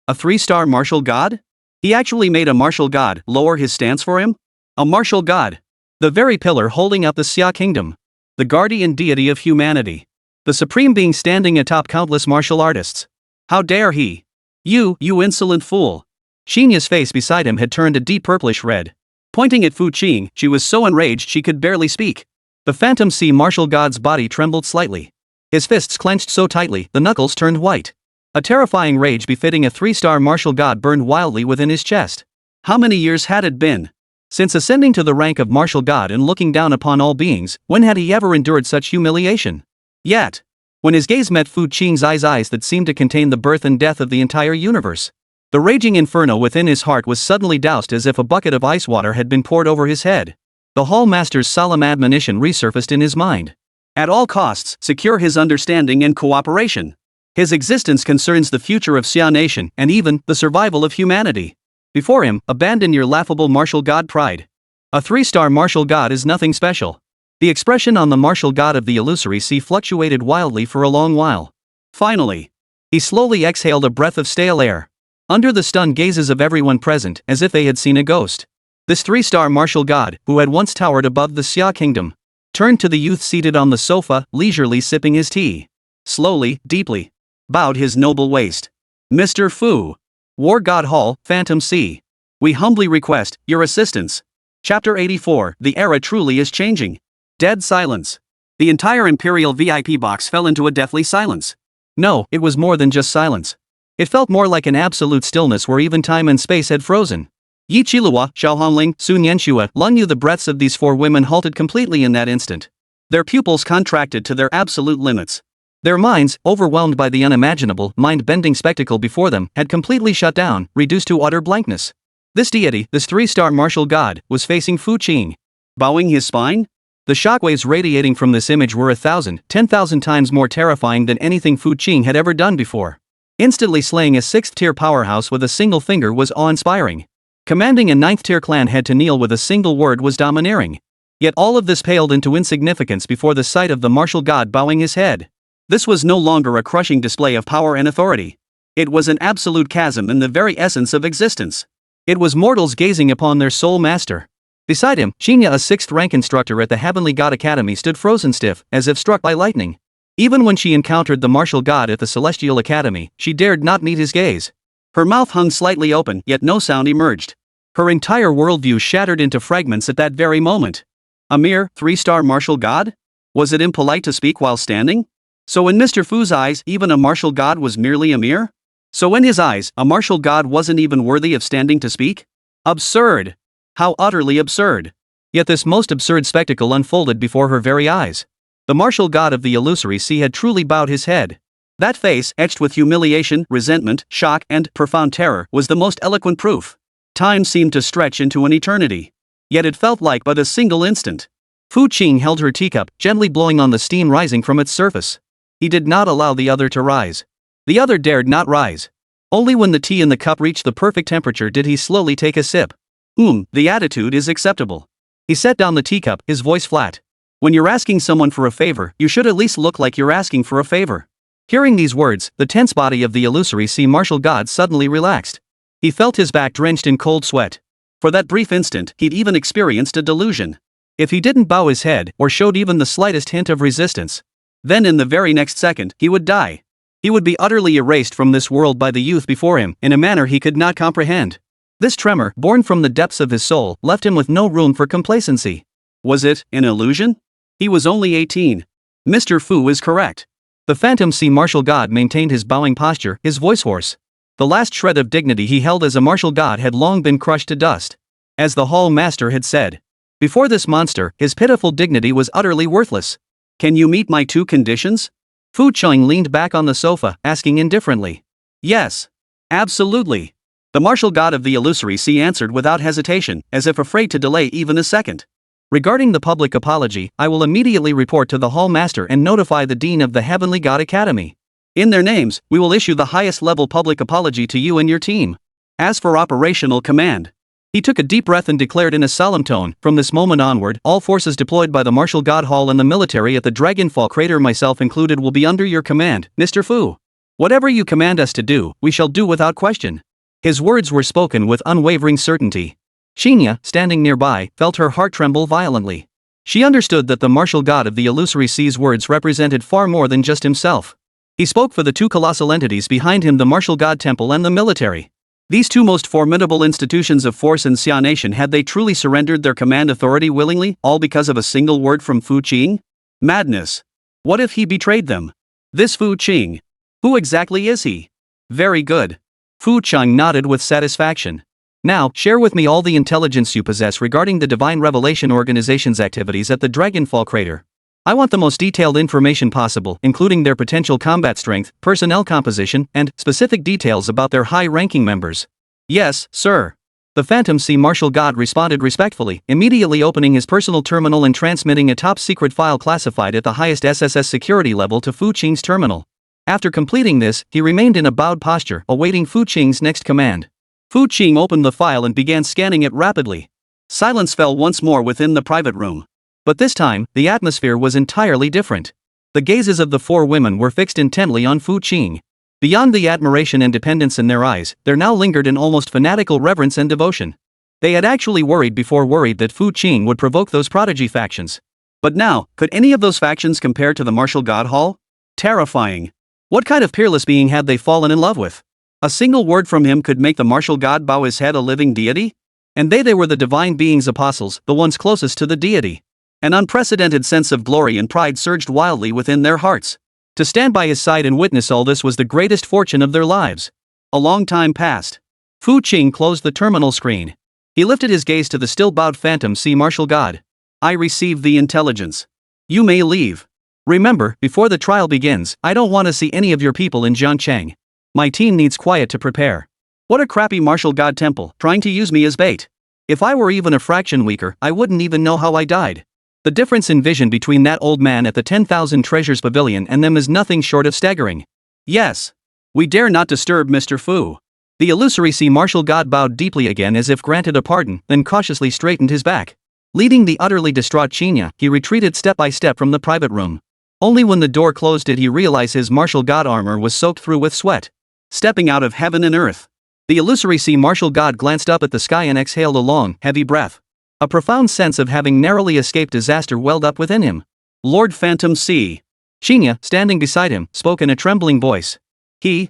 3-star martial god? He actually made a martial god lower his stance for him? A martial god. The very pillar holding up the Xia Kingdom. The guardian deity of humanity. The supreme being standing atop countless martial artists. How dare he? You insolent fool. Xinya's face beside him had turned a deep purplish red. Pointing at Fu Qing, she was so enraged she could barely speak. The phantom sea martial god's body trembled slightly. His fists clenched so tightly, the knuckles turned white. A terrifying rage befitting a 3-star martial god burned wildly within his chest. How many years had it been? Since ascending to the rank of martial god and looking down upon all beings, when had he ever endured such humiliation? Yet, when his gaze met Fu Qing's eyes that seemed to contain the birth and death of the entire universe, the raging inferno within his heart was suddenly doused as if a bucket of ice water had been poured over his head. The hall master's solemn admonition resurfaced in his mind. At all costs, secure his understanding and cooperation. His existence concerns the future of Xia Nation and even the survival of humanity. Before him, abandon your laughable martial god pride. A 3-star martial god is nothing special. The expression on the martial god of the illusory sea fluctuated wildly for a long while. Finally, he slowly exhaled a breath of stale air. Under the stunned gazes of everyone present, as if they had seen a ghost, this 3-star martial god, who had once towered above the Xia Kingdom, turned to the youth seated on the sofa, leisurely sipping his tea. Slowly, deeply, bowed his noble waist. Mr. Fu. War God Hall, Phantom Sea. We humbly request your assistance. Chapter 84. The era truly is changing. Dead silence. The entire Imperial VIP box fell into a deathly silence. No, it was more than just silence. It felt more like an absolute stillness where even time and space had frozen. Yi Qiluo, Xiao Hongling, Sun Yanxue, Lun Yu. The breaths of these four women halted completely in that instant. Their pupils contracted to their absolute limits. Their minds, overwhelmed by the unimaginable, mind-bending spectacle before them, had completely shut down, reduced to utter blankness. This deity, this three-star martial god, was facing Fu Qing. Bowing his spine? The shockwaves radiating from this image were 1,000, 10,000 times more terrifying than anything Fu Qing had ever done before. Instantly slaying a 6th-tier powerhouse with a single finger was awe-inspiring. Commanding a 9th-tier clan head to kneel with a single word was domineering. Yet all of this paled into insignificance before the sight of the martial god bowing his head. This was no longer a crushing display of power and authority. It was an absolute chasm in the very essence of existence. It was mortals gazing upon their sole master. Beside him, Xinya, a 6th-rank instructor at the Heavenly God Academy, stood frozen stiff, as if struck by lightning. Even when she encountered the martial god at the Celestial Academy, she dared not meet his gaze. Her mouth hung slightly open, yet no sound emerged. Her entire worldview shattered into fragments at that very moment. A mere 3-star martial god? Was it impolite to speak while standing? So in Mr. Fu's eyes, even a martial god was merely a mere? So in his eyes, a martial god wasn't even worthy of standing to speak? Absurd! How utterly absurd! Yet this most absurd spectacle unfolded before her very eyes. The martial god of the illusory sea had truly bowed his head. That face, etched with humiliation, resentment, shock, and profound terror, was the most eloquent proof. Time seemed to stretch into an eternity. Yet it felt like but a single instant. Fu Qing held her teacup, gently blowing on the steam rising from its surface. He did not allow the other to rise. The other dared not rise. Only when the tea in the cup reached the perfect temperature did he slowly take a sip. The attitude is acceptable. He set down the teacup, his voice flat. When you're asking someone for a favor, you should at least look like you're asking for a favor. Hearing these words, the tense body of the illusory sea martial god suddenly relaxed. He felt his back drenched in cold sweat. For that brief instant, he'd even experienced a delusion. If he didn't bow his head, or showed even the slightest hint of resistance, then in the very next second, he would die. He would be utterly erased from this world by the youth before him, in a manner he could not comprehend. This tremor, born from the depths of his soul, left him with no room for complacency. Was it an illusion? He was only 18. Mr. Fu is correct. The Phantom Sea martial god maintained his bowing posture, his voice hoarse. The last shred of dignity he held as a martial god had long been crushed to dust. As the Hall Master had said, before this monster, his pitiful dignity was utterly worthless. Can you meet my 2 conditions? Fu Qing leaned back on the sofa, asking indifferently. Yes. Absolutely. The martial god of the illusory sea answered without hesitation, as if afraid to delay even a second. Regarding the public apology, I will immediately report to the Hall Master and notify the Dean of the Heavenly God Academy. In their names, we will issue the highest level public apology to you and your team. As for operational command, he took a deep breath and declared in a solemn tone, from this moment onward, all forces deployed by the Martial God Hall and the military at the Dragonfall Crater, myself included, will be under your command, Mr. Fu. Whatever you command us to do, we shall do without question. His words were spoken with unwavering certainty. Xinya, standing nearby, felt her heart tremble violently. She understood that the martial god of the illusory sea's words represented far more than just himself. He spoke for the 2 colossal entities behind him, the martial god temple and the military. These 2 most formidable institutions of force in Xia Nation. Had they truly surrendered their command authority willingly, all because of a single word from Fu Qing? Madness. What if he betrayed them? This Fu Qing. Who exactly is he? Very good. Fu Qing nodded with satisfaction. Now, share with me all the intelligence you possess regarding the Divine Revelation Organization's activities at the Dragonfall Crater. I want the most detailed information possible, including their potential combat strength, personnel composition, and specific details about their high-ranking members. Yes, sir. The Phantom Sea martial god responded respectfully, immediately opening his personal terminal and transmitting a top-secret file classified at the highest SSS security level to Fu Qing's terminal. After completing this, he remained in a bowed posture, awaiting Fu Qing's next command. Fu Qing opened the file and began scanning it rapidly. Silence fell once more within the private room. But this time, the atmosphere was entirely different. The gazes of the 4 women were fixed intently on Fu Qing. Beyond the admiration and dependence in their eyes, there now lingered an almost fanatical reverence and devotion. They had actually worried before worried that Fu Qing would provoke those prodigy factions. But now, could any of those factions compare to the martial god hall? Terrifying. What kind of peerless being had they fallen in love with? A single word from him could make the martial god bow his head, a living deity? And they were the divine being's apostles, the ones closest to the deity. An unprecedented sense of glory and pride surged wildly within their hearts. To stand by his side and witness all this was the greatest fortune of their lives. A long time passed. Fu Qing closed the terminal screen. He lifted his gaze to the still bowed phantom sea martial god. I received the intelligence. You may leave. Remember, before the trial begins, I don't want to see any of your people in Jiangcheng. My team needs quiet to prepare. What a crappy martial god temple, trying to use me as bait. If I were even a fraction weaker, I wouldn't even know how I died. The difference in vision between that old man at the 10,000 Treasures Pavilion and them is nothing short of staggering. Yes. We dare not disturb Mr. Fu. The illusory sea martial god bowed deeply again as if granted a pardon, then cautiously straightened his back. Leading the utterly distraught Qinya, he retreated step by step from the private room. Only when the door closed did he realize his martial god armor was soaked through with sweat. Stepping out of heaven and earth. The illusory sea martial god glanced up at the sky and exhaled a long, heavy breath. A profound sense of having narrowly escaped disaster welled up within him. Lord Phantom Sea. Qinya, standing beside him, spoke in a trembling voice.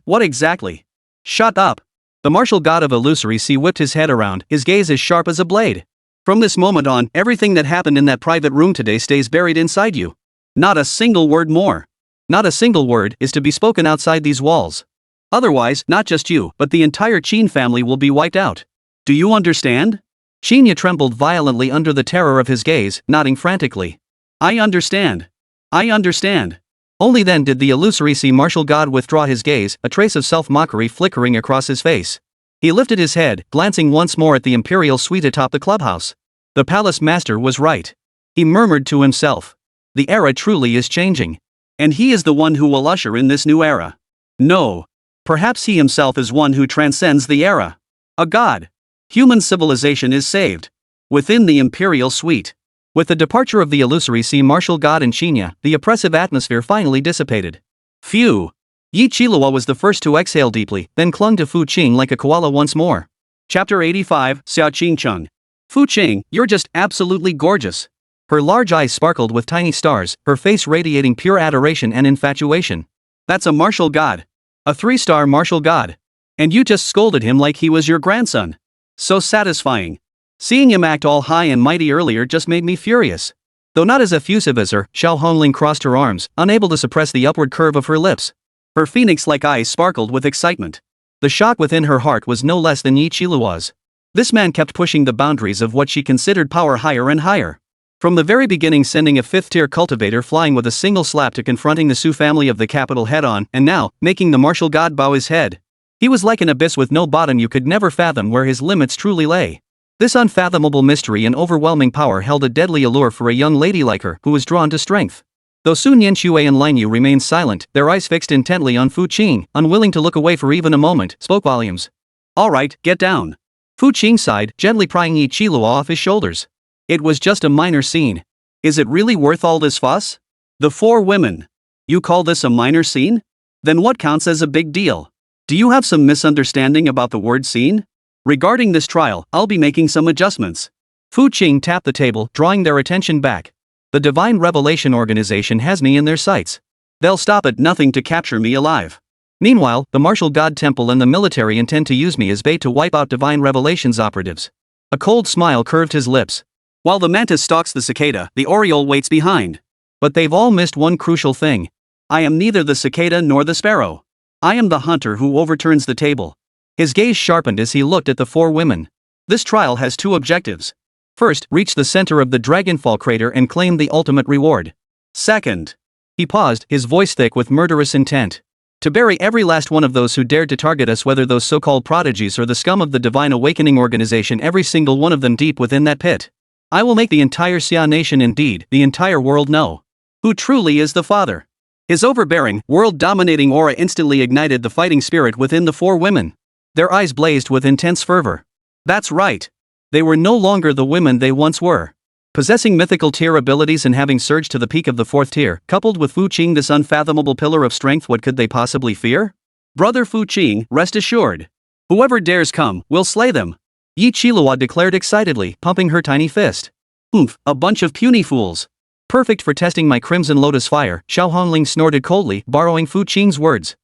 What exactly? Shut up. The martial god of illusory sea whipped his head around, his gaze as sharp as a blade. From this moment on, everything that happened in that private room today stays buried inside you. Not a single word more. Not a single word is to be spoken outside these walls. Otherwise, not just you, but the entire Qin family will be wiped out. Do you understand? Qinya trembled violently under the terror of his gaze, nodding frantically. I understand. I understand. Only then did the illusory sea martial god withdraw his gaze, a trace of self-mockery flickering across his face. He lifted his head, glancing once more at the imperial suite atop the clubhouse. The palace master was right. He murmured to himself. The era truly is changing. And he is the one who will usher in this new era. No. Perhaps he himself is one who transcends the era. A god. Human civilization is saved. Within the imperial suite. With the departure of the illusory sea martial god and Qinya, the oppressive atmosphere finally dissipated. Phew. Yi Qilihua was the first to exhale deeply, then clung to Fu Qing like a koala once more. Chapter 85, Xiao Qingcheng. Fu Qing, you're just absolutely gorgeous. Her large eyes sparkled with tiny stars, her face radiating pure adoration and infatuation. That's a martial god. A 3-star martial god. And you just scolded him like he was your grandson. So satisfying. Seeing him act all high and mighty earlier just made me furious. Though not as effusive as her, Xiao Hongling crossed her arms, unable to suppress the upward curve of her lips. Her phoenix-like eyes sparkled with excitement. The shock within her heart was no less than Yi Qilua's. This man kept pushing the boundaries of what she considered power higher and higher. From the very beginning, sending a 5th-tier cultivator flying with a single slap to confronting the Su family of the capital head-on, and now, making the martial god bow his head. He was like an abyss with no bottom. You could never fathom where his limits truly lay. This unfathomable mystery and overwhelming power held a deadly allure for a young lady like her who was drawn to strength. Though Sun Yanxue and Lin Yu remained silent, their eyes fixed intently on Fu Qing, unwilling to look away for even a moment, spoke volumes. All right, get down. Fu Qing sighed, gently prying Yi Qilihua off his shoulders. It was just a minor scene. Is it really worth all this fuss? The 4 women. You call this a minor scene? Then what counts as a big deal? Do you have some misunderstanding about the word scene? Regarding this trial, I'll be making some adjustments. Fu Qing tapped the table, drawing their attention back. The Divine Revelation Organization has me in their sights. They'll stop at nothing to capture me alive. Meanwhile, the Martial God Temple and the military intend to use me as bait to wipe out Divine Revelation's operatives. A cold smile curved his lips. While the mantis stalks the cicada, the oriole waits behind. But they've all missed one crucial thing. I am neither the cicada nor the sparrow. I am the hunter who overturns the table. His gaze sharpened as he looked at the 4 women. This trial has 2 objectives. First, reach the center of the Dragonfall crater and claim the ultimate reward. Second. He paused, his voice thick with murderous intent. To bury every last one of those who dared to target us, whether those so-called prodigies or the scum of the Divine Awakening Organization, every single one of them deep within that pit. I will make the entire Xia nation, indeed, the entire world know who truly is the Father. His overbearing, world-dominating aura instantly ignited the fighting spirit within the 4 women. Their eyes blazed with intense fervor. That's right. They were no longer the women they once were. Possessing mythical tier abilities and having surged to the peak of the 4th tier, coupled with Fu Qing, this unfathomable pillar of strength, what could they possibly fear? Brother Fu Qing, rest assured. Whoever dares come, will slay them. Yi Qilihua declared excitedly, pumping her tiny fist. Oomph, a bunch of puny fools. Perfect for testing my Crimson Lotus fire, Xiao Hongling snorted coldly, borrowing Fu Qing's words.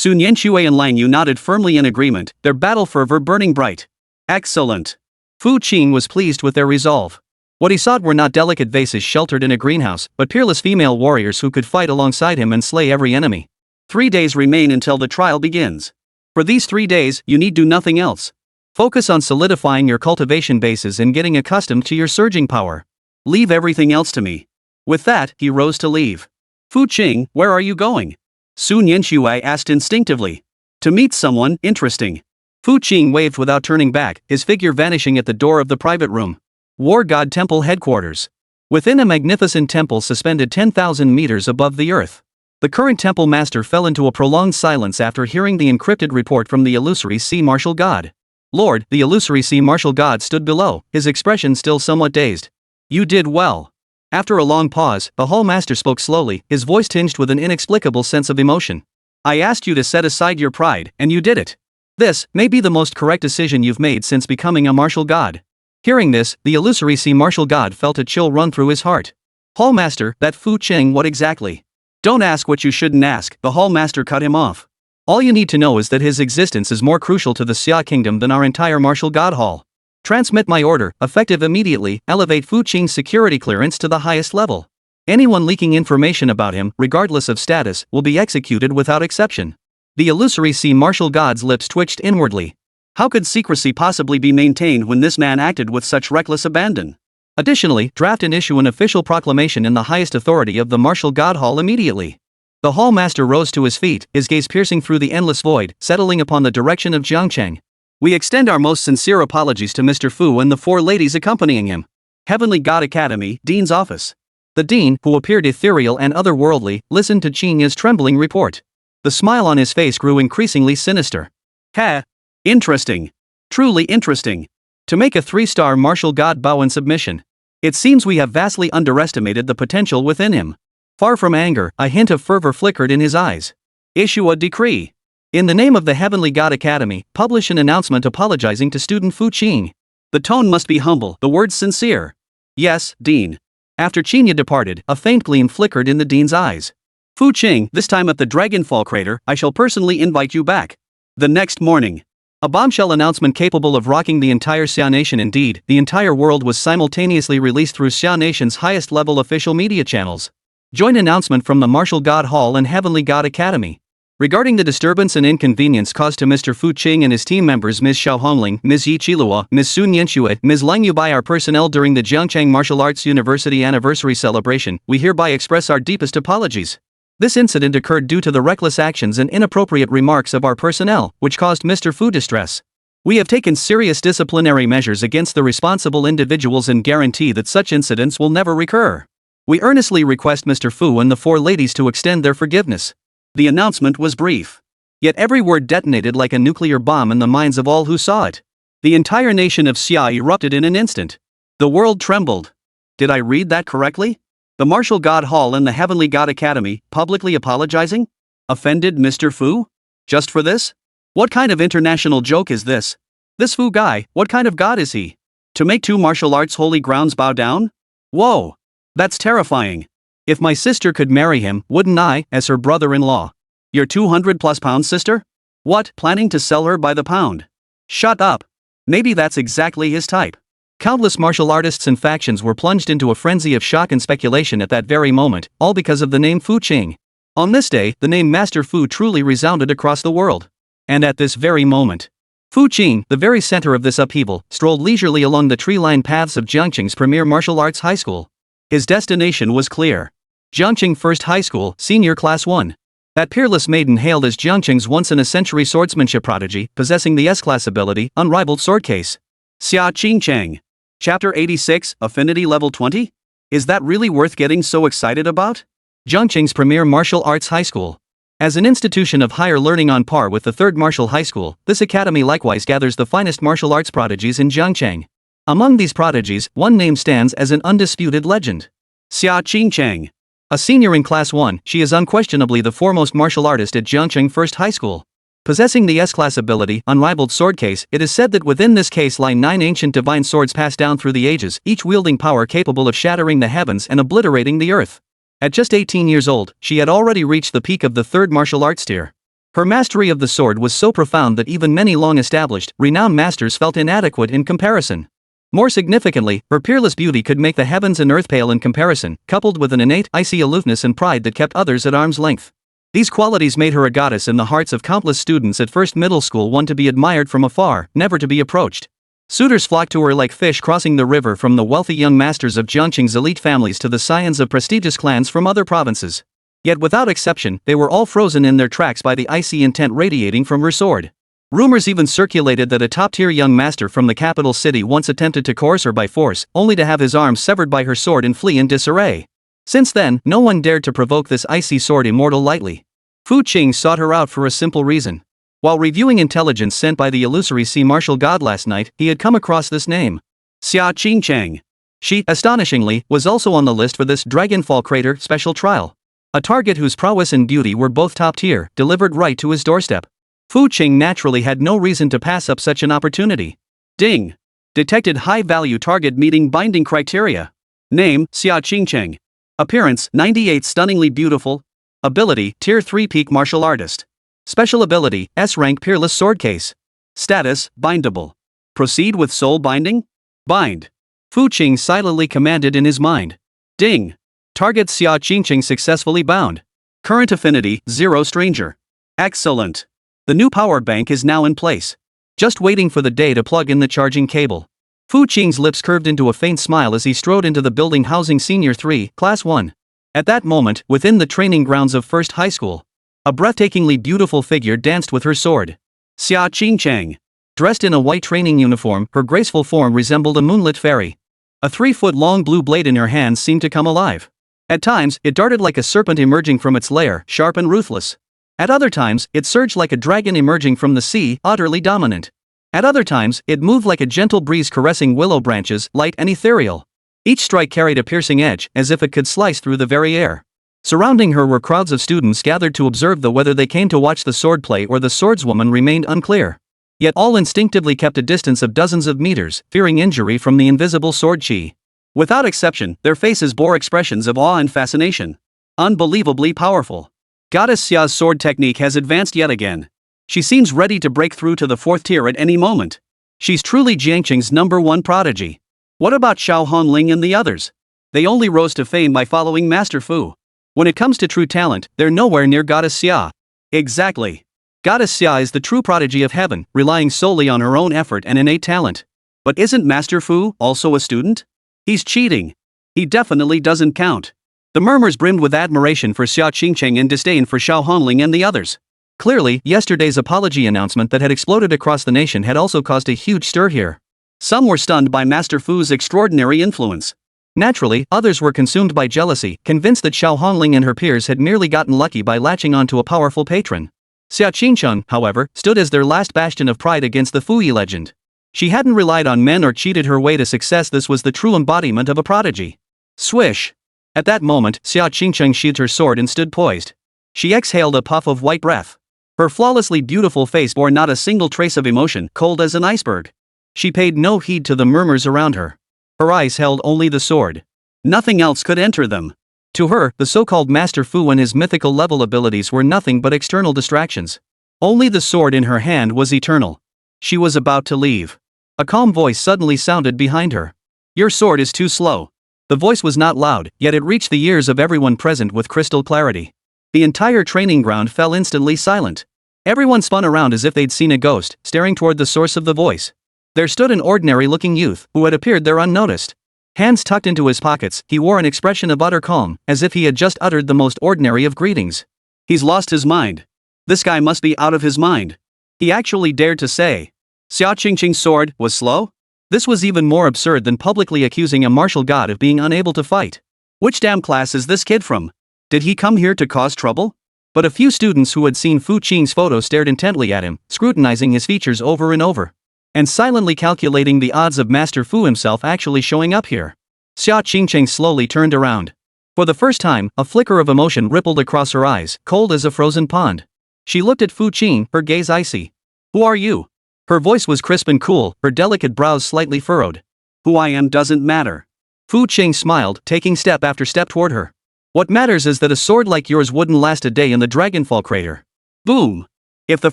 Sun Yanxue and Lang Yu nodded firmly in agreement, their battle fervor burning bright. Excellent. Fu Qing was pleased with their resolve. What he sought were not delicate vases sheltered in a greenhouse, but peerless female warriors who could fight alongside him and slay every enemy. 3 days remain until the trial begins. For these 3 days, you need do nothing else. Focus on solidifying your cultivation bases and getting accustomed to your surging power. Leave everything else to me. With that, he rose to leave. Fu Qing, where are you going? Sun Yanxue asked instinctively. To meet someone interesting. Fu Qing waved without turning back, his figure vanishing at the door of the private room. War God Temple headquarters. Within a magnificent temple suspended 10,000 meters above the earth. The current temple master fell into a prolonged silence after hearing the encrypted report from the illusory sea martial god. Lord, the illusory sea martial god stood below, his expression still somewhat dazed. You did well. After a long pause, the hall master spoke slowly, his voice tinged with an inexplicable sense of emotion. I asked you to set aside your pride, and you did it. This may be the most correct decision you've made since becoming a martial god. Hearing this, the illusory sea martial god felt a chill run through his heart. Hall master, that Fu Qing, what exactly? Don't ask what you shouldn't ask, the hall master cut him off. All you need to know is that his existence is more crucial to the Xia kingdom than our entire martial god hall. Transmit my order, effective immediately, elevate Fu Qing's security clearance to the highest level. Anyone leaking information about him, regardless of status, will be executed without exception. The illusory sea martial god's lips twitched inwardly. How could secrecy possibly be maintained when this man acted with such reckless abandon? Additionally, draft and issue an official proclamation in the highest authority of the martial god hall immediately. The hall master rose to his feet, his gaze piercing through the endless void, settling upon the direction of Jiangcheng. We extend our most sincere apologies to Mr. Fu and the 4 ladies accompanying him. Heavenly God Academy, Dean's office. The Dean, who appeared ethereal and otherworldly, listened to Qing's trembling report. The smile on his face grew increasingly sinister. Ha! Interesting. Truly interesting. To make a 3-star martial god bow in submission. It seems we have vastly underestimated the potential within him. Far from anger, a hint of fervor flickered in his eyes. Issue a decree. In the name of the Heavenly God Academy, publish an announcement apologizing to student Fu Qing. The tone must be humble, the words sincere. Yes, Dean. After Qing departed, a faint gleam flickered in the Dean's eyes. Fu Qing, this time at the Dragonfall crater, I shall personally invite you back. The next morning. A bombshell announcement capable of rocking the entire Xia Nation. Indeed, the entire world was simultaneously released through Xia Nation's highest-level official media channels. Joint announcement from the Martial God Hall and Heavenly God Academy. Regarding the disturbance and inconvenience caused to Mr. Fu Qing and his team members Ms. Xiao Hongling, Ms. Yi Qilua, Ms. Sun Yanxue, Ms. Lang Yu by our personnel during the Jiangcheng Martial Arts University anniversary celebration, we hereby express our deepest apologies. This incident occurred due to the reckless actions and inappropriate remarks of our personnel, which caused Mr. Fu distress. We have taken serious disciplinary measures against the responsible individuals and guarantee that such incidents will never recur. We earnestly request Mr. Fu and the 4 ladies to extend their forgiveness. The announcement was brief. Yet every word detonated like a nuclear bomb in the minds of all who saw it. The entire nation of Xia erupted in an instant. The world trembled. Did I read that correctly? The Martial God Hall and the Heavenly God Academy, publicly apologizing? Offended Mr. Fu? Just for this? What kind of international joke is this? This Fu guy, what kind of god is he? To make 2 martial arts holy grounds bow down? Whoa! That's terrifying. If my sister could marry him, wouldn't I, as her brother-in-law? Your 200+ pound sister? What, planning to sell her by the pound? Shut up. Maybe that's exactly his type. Countless martial artists and factions were plunged into a frenzy of shock and speculation at that very moment, all because of the name Fu Qing. On this day, the name Master Fu truly resounded across the world. And at this very moment, Fu Qing, the very center of this upheaval, strolled leisurely along the tree-lined paths of Jiangcheng's premier martial arts high school. His destination was clear. Jiangcheng First High School, Senior Class 1. That peerless maiden hailed as Jiangcheng's once-in-a-century swordsmanship prodigy, possessing the S-class ability, unrivaled sword case. Xia Qingcheng. Chapter 86, Affinity Level 20? Is that really worth getting so excited about? Jiangcheng's premier martial arts high school. As an institution of higher learning on par with the 3rd Martial High School, this academy likewise gathers the finest martial arts prodigies in Jiangcheng. Among these prodigies, one name stands as an undisputed legend. Xia Qingcheng. A senior in Class 1, she is unquestionably the foremost martial artist at Jiangcheng First High School. Possessing the S-class ability, unrivaled sword case, it is said that within this case lie 9 ancient divine swords passed down through the ages, each wielding power capable of shattering the heavens and obliterating the earth. At just 18 years old, she had already reached the peak of the 3rd martial arts tier. Her mastery of the sword was so profound that even many long-established, renowned masters felt inadequate in comparison. More significantly, her peerless beauty could make the heavens and earth pale in comparison, coupled with an innate, icy aloofness and pride that kept others at arm's length. These qualities made her a goddess in the hearts of countless students at first middle school, one to be admired from afar, never to be approached. Suitors flocked to her like fish crossing the river, from the wealthy young masters of Jiangqing's elite families to the scions of prestigious clans from other provinces. Yet without exception, they were all frozen in their tracks by the icy intent radiating from her sword. Rumors even circulated that a top-tier young master from the capital city once attempted to coerce her by force, only to have his arms severed by her sword and flee in disarray. Since then, no one dared to provoke this icy sword immortal lightly. Fu Qing sought her out for a simple reason. While reviewing intelligence sent by the illusory sea martial god last night, he had come across this name. Xia Qingcheng. She, astonishingly, was also on the list for this Dragonfall Crater special trial. A target whose prowess and beauty were both top-tier, delivered right to his doorstep. Fu Qing naturally had no reason to pass up such an opportunity. Ding! Detected high-value target meeting binding criteria. Name, Xia Qingcheng. Appearance, 98, stunningly beautiful. Ability, Tier 3 peak martial artist. Special ability, S-rank peerless sword case. Status, bindable. Proceed with soul binding? Bind. Fu Qing silently commanded in his mind. Ding! Target Xia Qingcheng successfully bound. Current affinity, 0 stranger. Excellent. The new power bank is now in place. Just waiting for the day to plug in the charging cable. Fu Qing's lips curved into a faint smile as he strode into the building housing Senior 3, Class 1. At that moment, within the training grounds of First High School, a breathtakingly beautiful figure danced with her sword. Xia Qingcheng. Dressed in a white training uniform, her graceful form resembled a moonlit fairy. A 3-foot-long blue blade in her hands seemed to come alive. At times, it darted like a serpent emerging from its lair, sharp and ruthless. At other times, it surged like a dragon emerging from the sea, utterly dominant. At other times, it moved like a gentle breeze caressing willow branches, light and ethereal. Each strike carried a piercing edge, as if it could slice through the very air. Surrounding her were crowds of students gathered to observe, though whether they came to watch the swordplay or the swordswoman remained unclear. Yet all instinctively kept a distance of dozens of meters, fearing injury from the invisible sword chi. Without exception, their faces bore expressions of awe and fascination. Unbelievably powerful. Goddess Xia's sword technique has advanced yet again. She seems ready to break through to the 4th tier at any moment. She's truly Jiangqing's #1 prodigy. What about Xiao Honling and the others? They only rose to fame by following Master Fu. When it comes to true talent, they're nowhere near Goddess Xia. Exactly. Goddess Xia is the true prodigy of heaven, relying solely on her own effort and innate talent. But isn't Master Fu also a student? He's cheating. He definitely doesn't count. The murmurs brimmed with admiration for Xia Qingcheng and disdain for Xiao Honling and the others. Clearly, yesterday's apology announcement that had exploded across the nation had also caused a huge stir here. Some were stunned by Master Fu's extraordinary influence. Naturally, others were consumed by jealousy, convinced that Xiao Honling and her peers had merely gotten lucky by latching onto a powerful patron. Xia Qingcheng, however, stood as their last bastion of pride against the Fui legend. She hadn't relied on men or cheated her way to success. This was the true embodiment of a prodigy. Swish! At that moment, Xia Qingcheng sheathed her sword and stood poised. She exhaled a puff of white breath. Her flawlessly beautiful face bore not a single trace of emotion, cold as an iceberg. She paid no heed to the murmurs around her. Her eyes held only the sword. Nothing else could enter them. To her, the so-called Master Fu and his mythical level abilities were nothing but external distractions. Only the sword in her hand was eternal. She was about to leave. A calm voice suddenly sounded behind her. Your sword is too slow. The voice was not loud, yet it reached the ears of everyone present with crystal clarity. The entire training ground fell instantly silent. Everyone spun around as if they'd seen a ghost, staring toward the source of the voice. There stood an ordinary-looking youth, who had appeared there unnoticed. Hands tucked into his pockets, he wore an expression of utter calm, as if he had just uttered the most ordinary of greetings. He's lost his mind. This guy must be out of his mind. He actually dared to say Xia Qingcheng's sword was slow? This was even more absurd than publicly accusing a martial god of being unable to fight. Which damn class is this kid from? Did he come here to cause trouble? But a few students who had seen Fu Qing's photo stared intently at him, scrutinizing his features over and over, and silently calculating the odds of Master Fu himself actually showing up here. Xia Qingcheng slowly turned around. For the first time, a flicker of emotion rippled across her eyes, cold as a frozen pond. She looked at Fu Qing, her gaze icy. Who are you? Her voice was crisp and cool, her delicate brows slightly furrowed. Who I am doesn't matter. Fu Qing smiled, taking step after step toward her. What matters is that a sword like yours wouldn't last a day in the Dragonfall crater. Boom! If the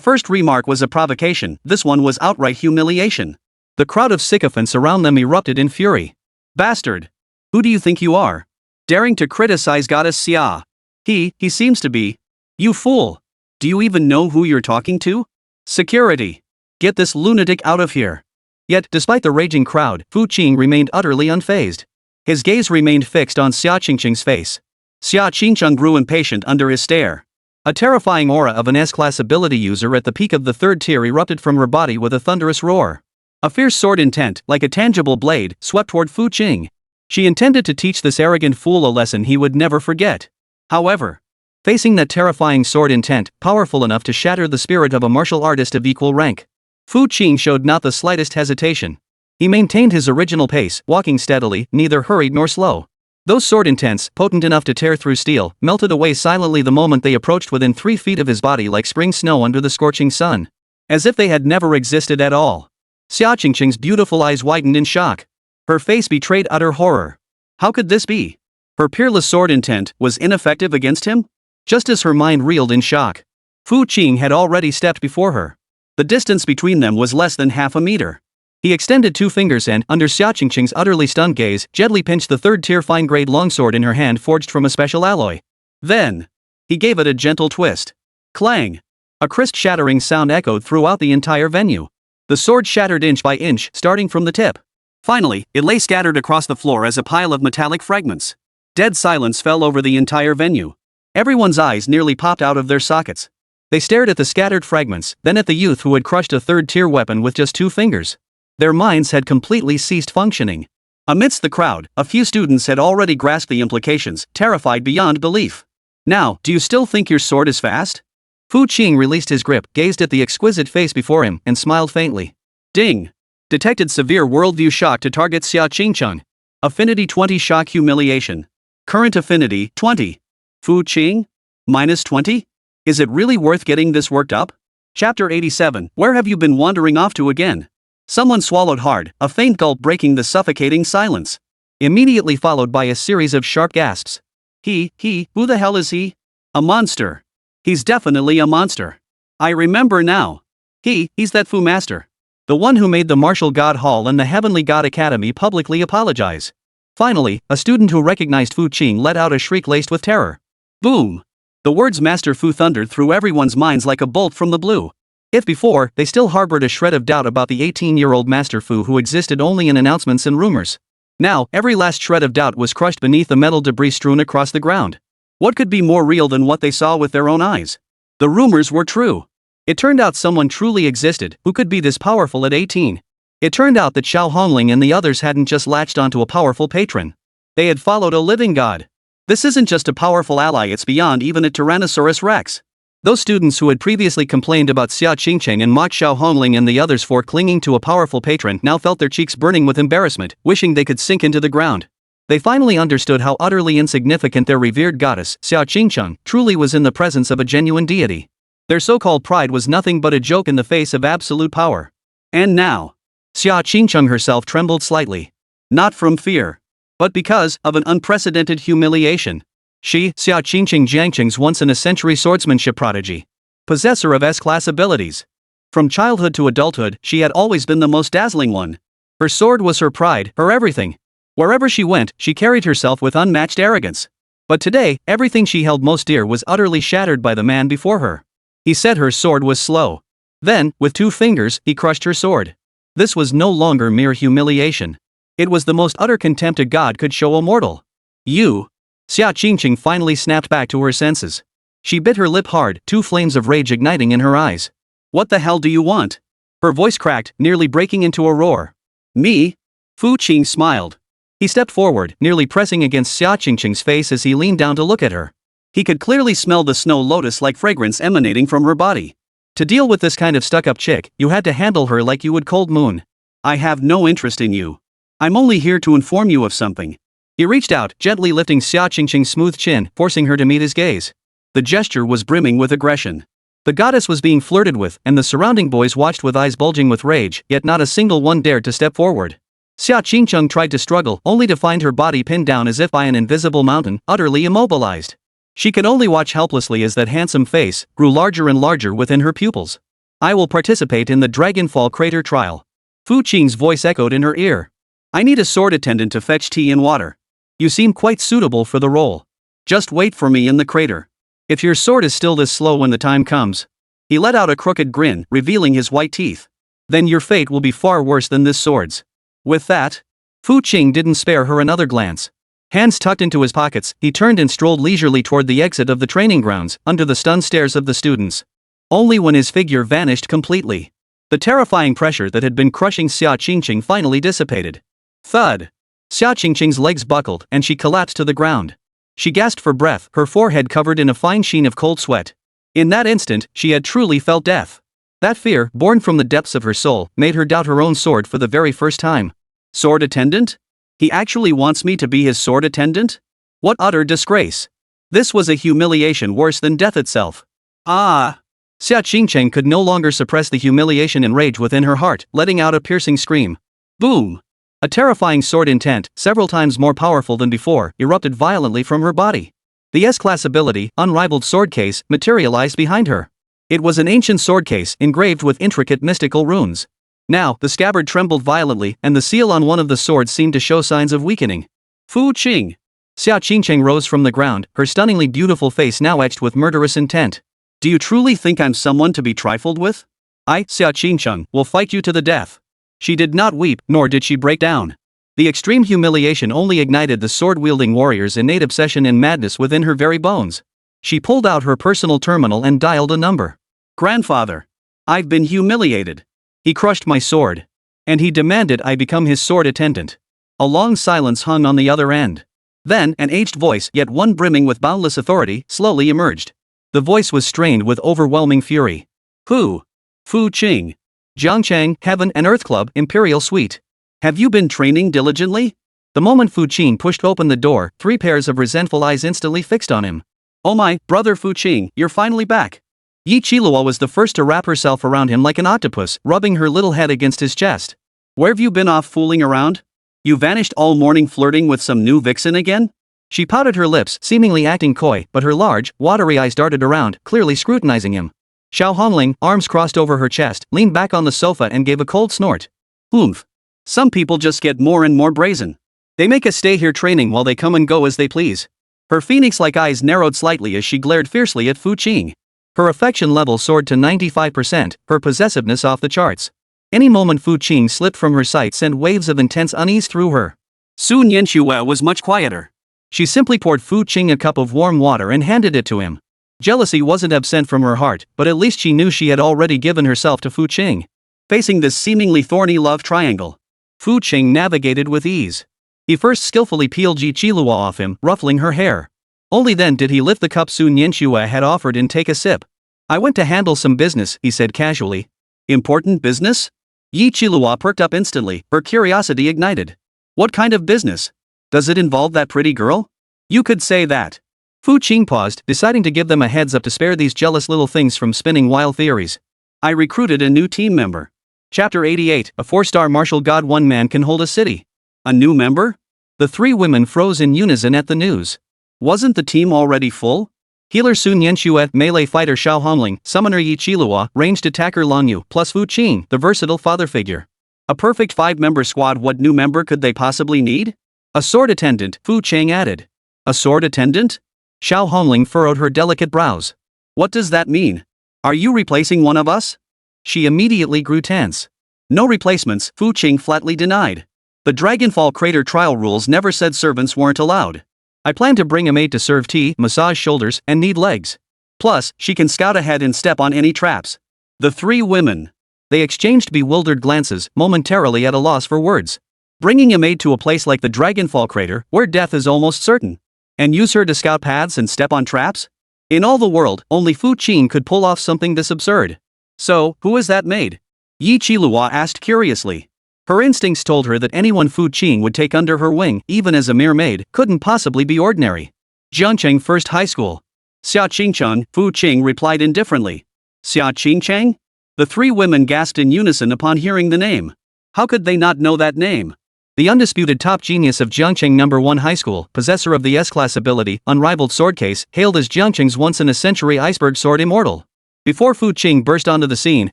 first remark was a provocation, this one was outright humiliation. The crowd of sycophants around them erupted in fury. Bastard! Who do you think you are? Daring to criticize Goddess Xia? He seems to be. You fool! Do you even know who you're talking to? Security! Get this lunatic out of here! Yet, despite the raging crowd, Fu Qing remained utterly unfazed. His gaze remained fixed on Xia Qingqing's face. Xia Qingqing grew impatient under his stare. A terrifying aura of an S-class ability user at the peak of the third tier erupted from her body with a thunderous roar. A fierce sword intent, like a tangible blade, swept toward Fu Qing. She intended to teach this arrogant fool a lesson he would never forget. However, facing that terrifying sword intent, powerful enough to shatter the spirit of a martial artist of equal rank, Fu Qing showed not the slightest hesitation. He maintained his original pace, walking steadily, neither hurried nor slow. Those sword intents, potent enough to tear through steel, melted away silently the moment they approached within 3 feet of his body like spring snow under the scorching sun. As if they had never existed at all. Xia Qingqing's beautiful eyes widened in shock. Her face betrayed utter horror. How could this be? Her peerless sword intent was ineffective against him? Just as her mind reeled in shock, Fu Qing had already stepped before her. The distance between them was less than half a meter. He extended 2 fingers and, under Xia Qingqing's utterly stunned gaze, gently pinched the third-tier fine-grade longsword in her hand forged from a special alloy. Then, he gave it a gentle twist. Clang! A crisp shattering sound echoed throughout the entire venue. The sword shattered inch by inch, starting from the tip. Finally, it lay scattered across the floor as a pile of metallic fragments. Dead silence fell over the entire venue. Everyone's eyes nearly popped out of their sockets. They stared at the scattered fragments, then at the youth who had crushed a third-tier weapon with just 2 fingers. Their minds had completely ceased functioning. Amidst the crowd, a few students had already grasped the implications, terrified beyond belief. Now, do you still think your sword is fast? Fu Qing released his grip, gazed at the exquisite face before him, and smiled faintly. Ding! Detected severe worldview shock to target Xia Qingqing. Affinity 20 shock humiliation. Current affinity 20. Fu Qing? Minus 20? Is it really worth getting this worked up? Chapter 87. Where have you been wandering off to again? Someone swallowed hard, a faint gulp breaking the suffocating silence. Immediately followed by a series of sharp gasps. Who the hell is he? A monster. He's definitely a monster. I remember now. He's that Fu master. The one who made the Martial God Hall and the Heavenly God Academy publicly apologize. Finally, a student who recognized Fu Qing let out a shriek laced with terror. Boom! The words Master Fu thundered through everyone's minds like a bolt from the blue. If before, they still harbored a shred of doubt about the 18-year-old Master Fu who existed only in announcements and rumors. Now, every last shred of doubt was crushed beneath the metal debris strewn across the ground. What could be more real than what they saw with their own eyes? The rumors were true. It turned out someone truly existed who could be this powerful at 18. It turned out that Xiao Hongling and the others hadn't just latched onto a powerful patron. They had followed a living god. This isn't just a powerful ally, it's beyond even a Tyrannosaurus Rex. Those students who had previously complained about Xia Qingqing and mocked Xiao Hongling and the others for clinging to a powerful patron now felt their cheeks burning with embarrassment, wishing they could sink into the ground. They finally understood how utterly insignificant their revered goddess, Xia Qingqing, truly was in the presence of a genuine deity. Their so-called pride was nothing but a joke in the face of absolute power. And now, Xia Qingqing herself trembled slightly. Not from fear, but because of an unprecedented humiliation. She, Xia Qingqing Jiangqing's once-in-a-century swordsmanship prodigy. Possessor of S-class abilities. From childhood to adulthood, she had always been the most dazzling one. Her sword was her pride, her everything. Wherever she went, she carried herself with unmatched arrogance. But today, everything she held most dear was utterly shattered by the man before her. He said her sword was slow. Then, with 2 fingers, he crushed her sword. This was no longer mere humiliation. It was the most utter contempt a god could show a mortal. You. Xia Qingqing finally snapped back to her senses. She bit her lip hard, 2 flames of rage igniting in her eyes. What the hell do you want? Her voice cracked, nearly breaking into a roar. Me? Fu Qing smiled. He stepped forward, nearly pressing against Xia Qingqing's face as he leaned down to look at her. He could clearly smell the snow lotus-like fragrance emanating from her body. To deal with this kind of stuck-up chick, you had to handle her like you would cold moon. I have no interest in you. I'm only here to inform you of something. He reached out, gently lifting Xia Qingqing's smooth chin, forcing her to meet his gaze. The gesture was brimming with aggression. The goddess was being flirted with, and the surrounding boys watched with eyes bulging with rage, yet not a single one dared to step forward. Xia Qingqing tried to struggle, only to find her body pinned down as if by an invisible mountain, utterly immobilized. She could only watch helplessly as that handsome face grew larger and larger within her pupils. I will participate in the Dragonfall Crater trial. Fu Qing's voice echoed in her ear. I need a sword attendant to fetch tea and water. You seem quite suitable for the role. Just wait for me in the crater. If your sword is still this slow when the time comes. He let out a crooked grin, revealing his white teeth. Then your fate will be far worse than this sword's. With that, Fu Qing didn't spare her another glance. Hands tucked into his pockets, he turned and strolled leisurely toward the exit of the training grounds, under the stunned stares of the students. Only when his figure vanished completely. The terrifying pressure that had been crushing Xia Qingqing finally dissipated. Thud! Xia Qingqing's legs buckled and she collapsed to the ground. She gasped for breath, her forehead covered in a fine sheen of cold sweat. In that instant, she had truly felt death. That fear, born from the depths of her soul, made her doubt her own sword for the very first time. Sword attendant? He actually wants me to be his sword attendant? What utter disgrace! This was a humiliation worse than death itself. Ah! Xia Qingqing could no longer suppress the humiliation and rage within her heart, letting out a piercing scream. Boom! A terrifying sword intent, several times more powerful than before, erupted violently from her body. The S-class ability, Unrivaled Sword Case, materialized behind her. It was an ancient sword case engraved with intricate mystical runes. Now, the scabbard trembled violently, and the seal on one of the swords seemed to show signs of weakening. Fu Qing! Xia Qingqing rose from the ground, her stunningly beautiful face now etched with murderous intent. Do you truly think I'm someone to be trifled with? I, Xia Qingqing, will fight you to the death. She did not weep, nor did she break down. The extreme humiliation only ignited the sword-wielding warrior's innate obsession and madness within her very bones. She pulled out her personal terminal and dialed a number. Grandfather. I've been humiliated. He crushed my sword. And he demanded I become his sword attendant. A long silence hung on the other end. Then, an aged voice, yet one brimming with boundless authority, slowly emerged. The voice was strained with overwhelming fury. Who? Fu Qing. Jiangchang, Heaven and Earth Club, Imperial Suite. Have you been training diligently? The moment Fu Qing pushed open the door, 3 pairs of resentful eyes instantly fixed on him. Oh my, brother Fu Qing, you're finally back. Yi Qiluo was the first to wrap herself around him like an octopus, rubbing her little head against his chest. Where've you been off fooling around? You vanished all morning flirting with some new vixen again? She pouted her lips, seemingly acting coy, but her large, watery eyes darted around, clearly scrutinizing him. Xiao Hongling, arms crossed over her chest, leaned back on the sofa and gave a cold snort. Oomph. Some people just get more and more brazen. They make us stay here training while they come and go as they please. Her phoenix-like eyes narrowed slightly as she glared fiercely at Fu Qing. Her affection level soared to 95%, her possessiveness off the charts. Any moment Fu Qing slipped from her sight sent waves of intense unease through her. Su Nianxue was much quieter. She simply poured Fu Qing a cup of warm water and handed it to him. Jealousy wasn't absent from her heart, but at least she knew she had already given herself to Fu Qing. Facing this seemingly thorny love triangle, Fu Qing navigated with ease. He first skillfully peeled Yi Qiluo off him, ruffling her hair. Only then did he lift the cup Su Nianxue had offered and take a sip. I went to handle some business, he said casually. Important business? Yi Qiluo perked up instantly, her curiosity ignited. What kind of business? Does it involve that pretty girl? You could say that. Fu Qing paused, deciding to give them a heads up to spare these jealous little things from spinning wild theories. I recruited a new team member. Chapter 88, a 4-star martial god. One man can hold a city. A new member? The 3 women froze in unison at the news. Wasn't the team already full? Healer Sun Yanxue, melee fighter Xiao Hongling, summoner Yi Qiluo, ranged attacker Long Yu, plus Fu Qing, the versatile father figure. A perfect 5-member squad. What new member could they possibly need? A sword attendant, Fu Qing added. A sword attendant? Xiao Hongling furrowed her delicate brows. What does that mean? Are you replacing one of us? She immediately grew tense. No replacements, Fu Qing flatly denied. The Dragonfall Crater trial rules never said servants weren't allowed. I plan to bring a maid to serve tea, massage shoulders, and knead legs. Plus, she can scout ahead and step on any traps. The 3 women. They exchanged bewildered glances, momentarily at a loss for words. Bringing a maid to a place like the Dragonfall Crater, where death is almost certain. And use her to scout paths and step on traps? In all the world, only Fu Qing could pull off something this absurd. So, who is that maid? Yi Qiluo asked curiously. Her instincts told her that anyone Fu Qing would take under her wing, even as a mere maid, couldn't possibly be ordinary. Jiangcheng First High School. Xia Qingcheng, Fu Qing replied indifferently. Xia Qingcheng? The 3 women gasped in unison upon hearing the name. How could they not know that name? The undisputed top genius of Jiangqing No. 1 High School, possessor of the S-class ability, unrivaled sword case, hailed as Jiangqing's once-in-a-century iceberg sword immortal. Before Fu Qing burst onto the scene,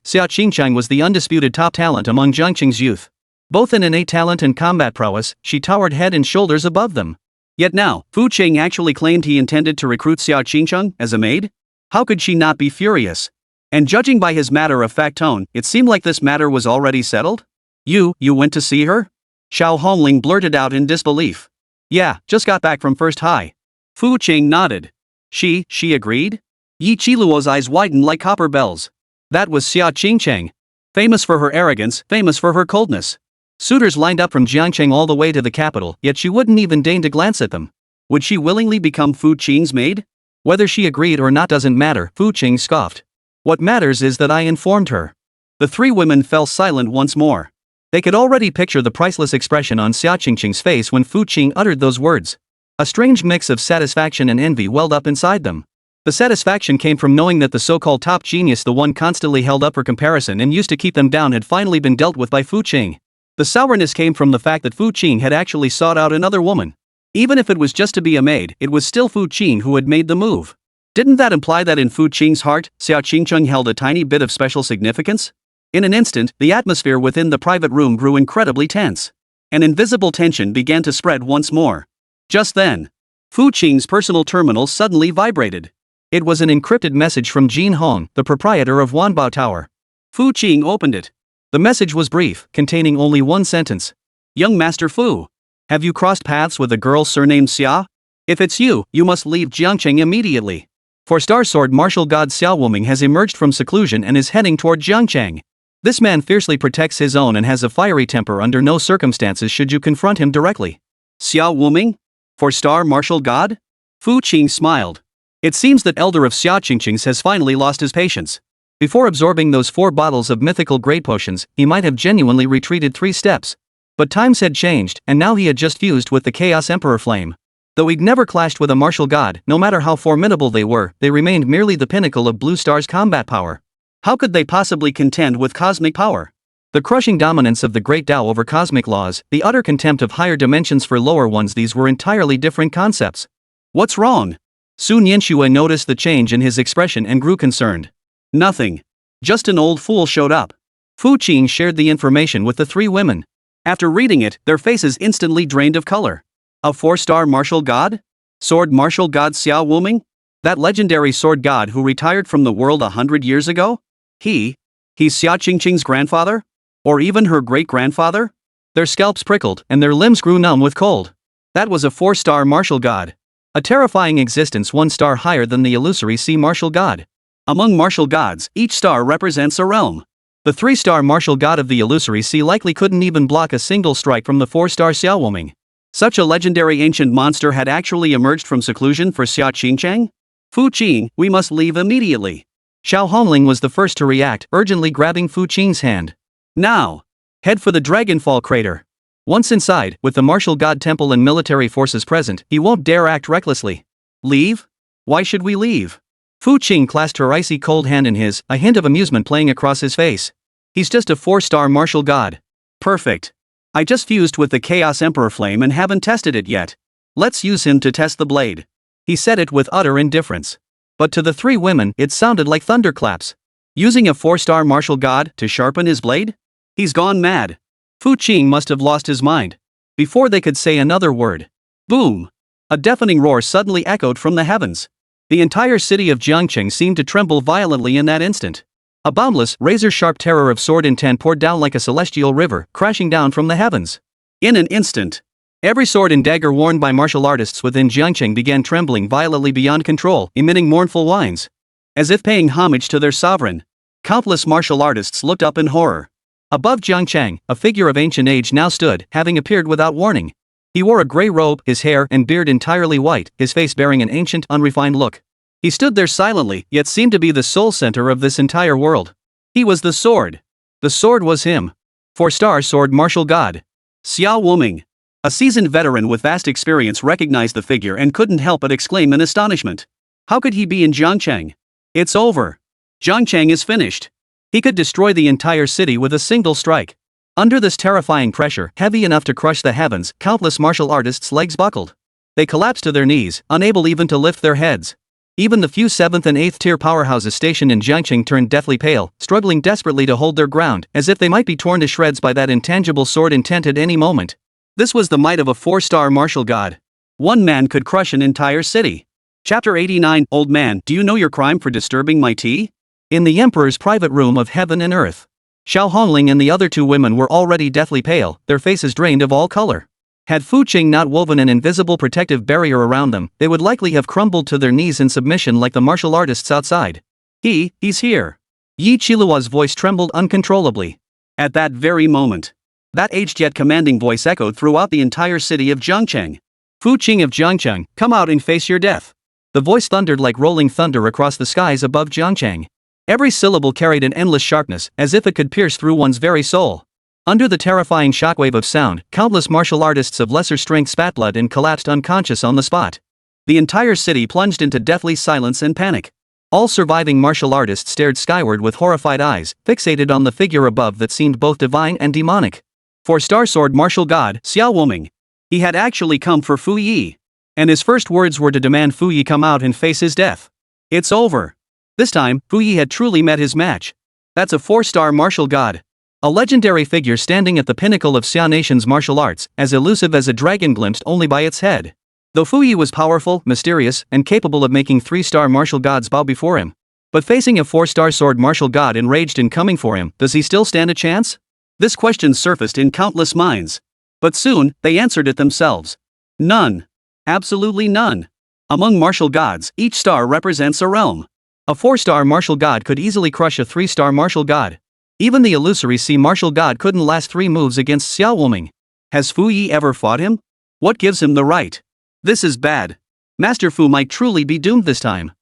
Xia Qingchang was the undisputed top talent among Jiangqing's youth. Both in innate talent and combat prowess, she towered head and shoulders above them. Yet now, Fu Qing actually claimed he intended to recruit Xia Qingchang as a maid? How could she not be furious? And judging by his matter-of-fact tone, it seemed like this matter was already settled? You went to see her? Xiao Hongling blurted out in disbelief. Yeah, just got back from first high. Fu Qing nodded. She agreed? Yi Qiluo's eyes widened like copper bells. That was Xia Qingchang. Famous for her arrogance, famous for her coldness. Suitors lined up from Jiangqing all the way to the capital, yet she wouldn't even deign to glance at them. Would she willingly become Fu Qing's maid? Whether she agreed or not doesn't matter, Fu Qing scoffed. What matters is that I informed her. The three women fell silent once more. They could already picture the priceless expression on Xia Qingqing's face when Fu Qing uttered those words. A strange mix of satisfaction and envy welled up inside them. The satisfaction came from knowing that the so-called top genius, the one constantly held up for comparison and used to keep them down, had finally been dealt with by Fu Qing. The sourness came from the fact that Fu Qing had actually sought out another woman. Even if it was just to be a maid, it was still Fu Qing who had made the move. Didn't that imply that in Fu Qing's heart, Xia Qingchang held a tiny bit of special significance? In an instant, the atmosphere within the private room grew incredibly tense. An invisible tension began to spread once more. Just then, Fu Qing's personal terminal suddenly vibrated. It was an encrypted message from Jin Hong, the proprietor of Wanbao Tower. Fu Qing opened it. The message was brief, containing only one sentence. Young Master Fu. Have you crossed paths with a girl surnamed Xia? If it's you must leave Jiangqing immediately. For Star Sword Martial God Xiao Wuming has emerged from seclusion and is heading toward Jiangqing. This man fiercely protects his own and has a fiery temper. Under no circumstances should you confront him directly. Xiao Wuming? For Star Martial God? Fu Qing smiled. It seems that elder of Xia Qingqing's has finally lost his patience. Before absorbing those 4 bottles of mythical grade potions, he might have genuinely retreated 3 steps. But times had changed, and now he had just fused with the Chaos Emperor flame. Though he'd never clashed with a martial god, no matter how formidable they were, they remained merely the pinnacle of Blue Star's combat power. How could they possibly contend with cosmic power? The crushing dominance of the great Tao over cosmic laws, the utter contempt of higher dimensions for lower ones, these were entirely different concepts. What's wrong? Su Nianxue noticed the change in his expression and grew concerned. Nothing. Just an old fool showed up. Fu Qing shared the information with the 3 women. After reading it, their faces instantly drained of color. A 4-star martial god? Sword martial god Xiao Wuming? That legendary sword god who retired from the world 100 years ago? He's Xia Qingqing's grandfather? Or even her great-grandfather? Their scalps prickled, and their limbs grew numb with cold. That was a 4-star martial god. A terrifying existence 1 star higher than the illusory sea martial god. Among martial gods, each star represents a realm. The 3-star martial god of the illusory sea likely couldn't even block a single strike from the 4-star Xiao Wuming. Such a legendary ancient monster had actually emerged from seclusion for Xia Qingchang? Fu Qing, we must leave immediately. Xiao Hongling was the first to react, urgently grabbing Fu Qing's hand. Now! Head for the Dragonfall crater. Once inside, with the martial god temple and military forces present, he won't dare act recklessly. Leave? Why should we leave? Fu Qing clasped her icy cold hand in his, a hint of amusement playing across his face. He's just a 4-star martial god. Perfect. I just fused with the Chaos Emperor flame and haven't tested it yet. Let's use him to test the blade. He said it with utter indifference. But to the 3 women, it sounded like thunderclaps. Using a 4-star martial god to sharpen his blade? He's gone mad. Fu Qing must have lost his mind. Before they could say another word. Boom! A deafening roar suddenly echoed from the heavens. The entire city of Jiangqing seemed to tremble violently in that instant. A boundless, razor-sharp terror of sword intent poured down like a celestial river, crashing down from the heavens. In an instant, every sword and dagger worn by martial artists within Jiangqing began trembling violently beyond control, emitting mournful whines. As if paying homage to their sovereign, countless martial artists looked up in horror. Above Jiangqing, a figure of ancient age now stood, having appeared without warning. He wore a gray robe, his hair and beard entirely white, his face bearing an ancient, unrefined look. He stood there silently, yet seemed to be the sole center of this entire world. He was the sword. The sword was him. 4-star sword martial god. Xiao Wuming. A seasoned veteran with vast experience recognized the figure and couldn't help but exclaim in astonishment. How could he be in Jiangqing? It's over. Jiangqing is finished. He could destroy the entire city with a single strike. Under this terrifying pressure, heavy enough to crush the heavens, countless martial artists' legs buckled. They collapsed to their knees, unable even to lift their heads. Even the few 7th and 8th tier powerhouses stationed in Jiangqing turned deathly pale, struggling desperately to hold their ground, as if they might be torn to shreds by that intangible sword intent at any moment. This was the might of a 4-star martial god. One man could crush an entire city. Chapter 89. Old man, do you know your crime for disturbing my tea? In the emperor's private room of heaven and earth. Xiao Hongling and the other 2 women were already deathly pale, their faces drained of all color. Had Fu Qing not woven an invisible protective barrier around them, they would likely have crumbled to their knees in submission like the martial artists outside. He's here. Yi Qilua's voice trembled uncontrollably. At that very moment, that aged yet commanding voice echoed throughout the entire city of Jiangcheng. Fu Qing of Jiangcheng, come out and face your death. The voice thundered like rolling thunder across the skies above Jiangcheng. Every syllable carried an endless sharpness, as if it could pierce through one's very soul. Under the terrifying shockwave of sound, countless martial artists of lesser strength spat blood and collapsed unconscious on the spot. The entire city plunged into deathly silence and panic. All surviving martial artists stared skyward with horrified eyes, fixated on the figure above that seemed both divine and demonic. 4-star sword martial god, Xiao Woming. He had actually come for Fu Yi. And his first words were to demand Fu Yi come out and face his death. It's over. This time, Fu Yi had truly met his match. That's a 4-star martial god. A legendary figure standing at the pinnacle of Xia Nation's martial arts, as elusive as a dragon glimpsed only by its head. Though Fu Yi was powerful, mysterious, and capable of making 3-star martial gods bow before him. But facing a 4-star sword martial god enraged in coming for him, does he still stand a chance? This question surfaced in countless minds. But soon, they answered it themselves. None. Absolutely none. Among martial gods, each star represents a realm. A 4-star martial god could easily crush a 3-star martial god. Even the illusory sea martial god couldn't last 3 moves against Xiao Woming. Has Fu Yi ever fought him? What gives him the right? This is bad. Master Fu might truly be doomed this time.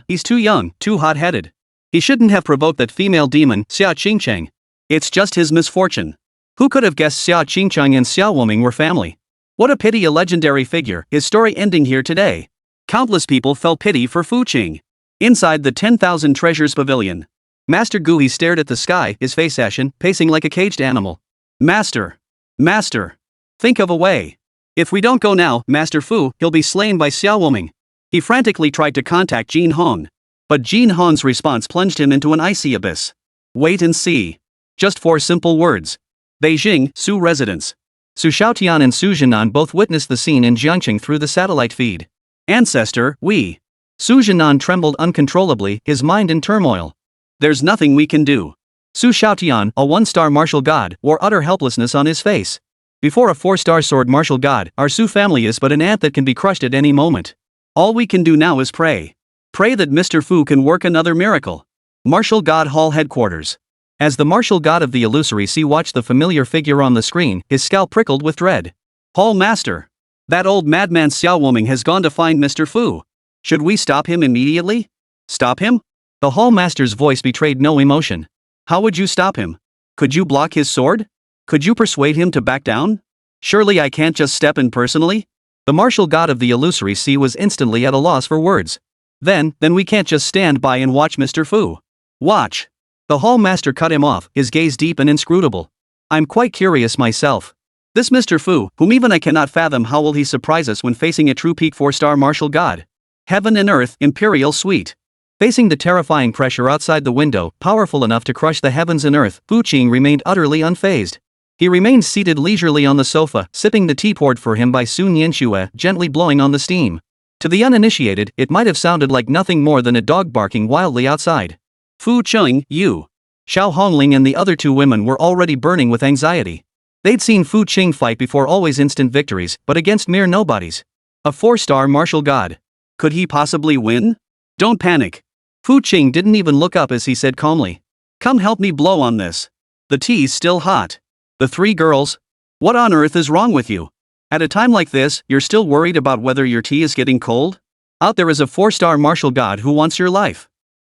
He's too young, too hot-headed. He shouldn't have provoked that female demon, Xia Qingcheng. It's just his misfortune. Who could have guessed Xia Qingcheng and Xiao Woming were family? What a pity, a legendary figure, his story ending here today. Countless people felt pity for Fu Qing. Inside the 10,000 Treasures Pavilion, Master Gui stared at the sky, his face ashen, pacing like a caged animal. Master! Master! Think of a way. If we don't go now, Master Fu, he'll be slain by Xiao Woming. He frantically tried to contact Jin Hong. But Jin Hong's response plunged him into an icy abyss. Wait and see. Just 4 simple words. Beijing, Su residence. Su Shaotian and Su Jinan both witnessed the scene in Jiangqing through the satellite feed. Ancestor, we. Su Jinan trembled uncontrollably, his mind in turmoil. There's nothing we can do. Su Shaotian, a 1-star martial god, wore utter helplessness on his face. Before a 4-star sword martial god, our Su family is but an ant that can be crushed at any moment. All we can do now is pray. Pray that Mr. Fu can work another miracle. Martial God Hall Headquarters. As the martial god of the illusory sea watched the familiar figure on the screen, his scalp prickled with dread. Hall Master. That old madman Xiao Woming has gone to find Mr. Fu. Should we stop him immediately? Stop him? The Hall Master's voice betrayed no emotion. How would you stop him? Could you block his sword? Could you persuade him to back down? Surely I can't just step in personally? The martial god of the illusory sea was instantly at a loss for words. Then we can't just stand by and watch Mr. Fu. Watch. The Hall Master cut him off, his gaze deep and inscrutable. I'm quite curious myself. This Mr. Fu, whom even I cannot fathom, how will he surprise us when facing a true peak 4-star martial god? Heaven and Earth, Imperial Suite. Facing the terrifying pressure outside the window, powerful enough to crush the heavens and earth, Fu Qing remained utterly unfazed. He remained seated leisurely on the sofa, sipping the tea poured for him by Sun Yanxue, gently blowing on the steam. To the uninitiated, it might have sounded like nothing more than a dog barking wildly outside. Fu Qing, you. Xiao Hongling and the other 2 women were already burning with anxiety. They'd seen Fu Qing fight before, always instant victories, but against mere nobodies. A 4-star martial god. Could he possibly win? Don't panic. Fu Qing didn't even look up as he said calmly. Come help me blow on this. The tea's still hot. The 3 girls? What on earth is wrong with you? At a time like this, you're still worried about whether your tea is getting cold? Out there is a 4-star martial god who wants your life.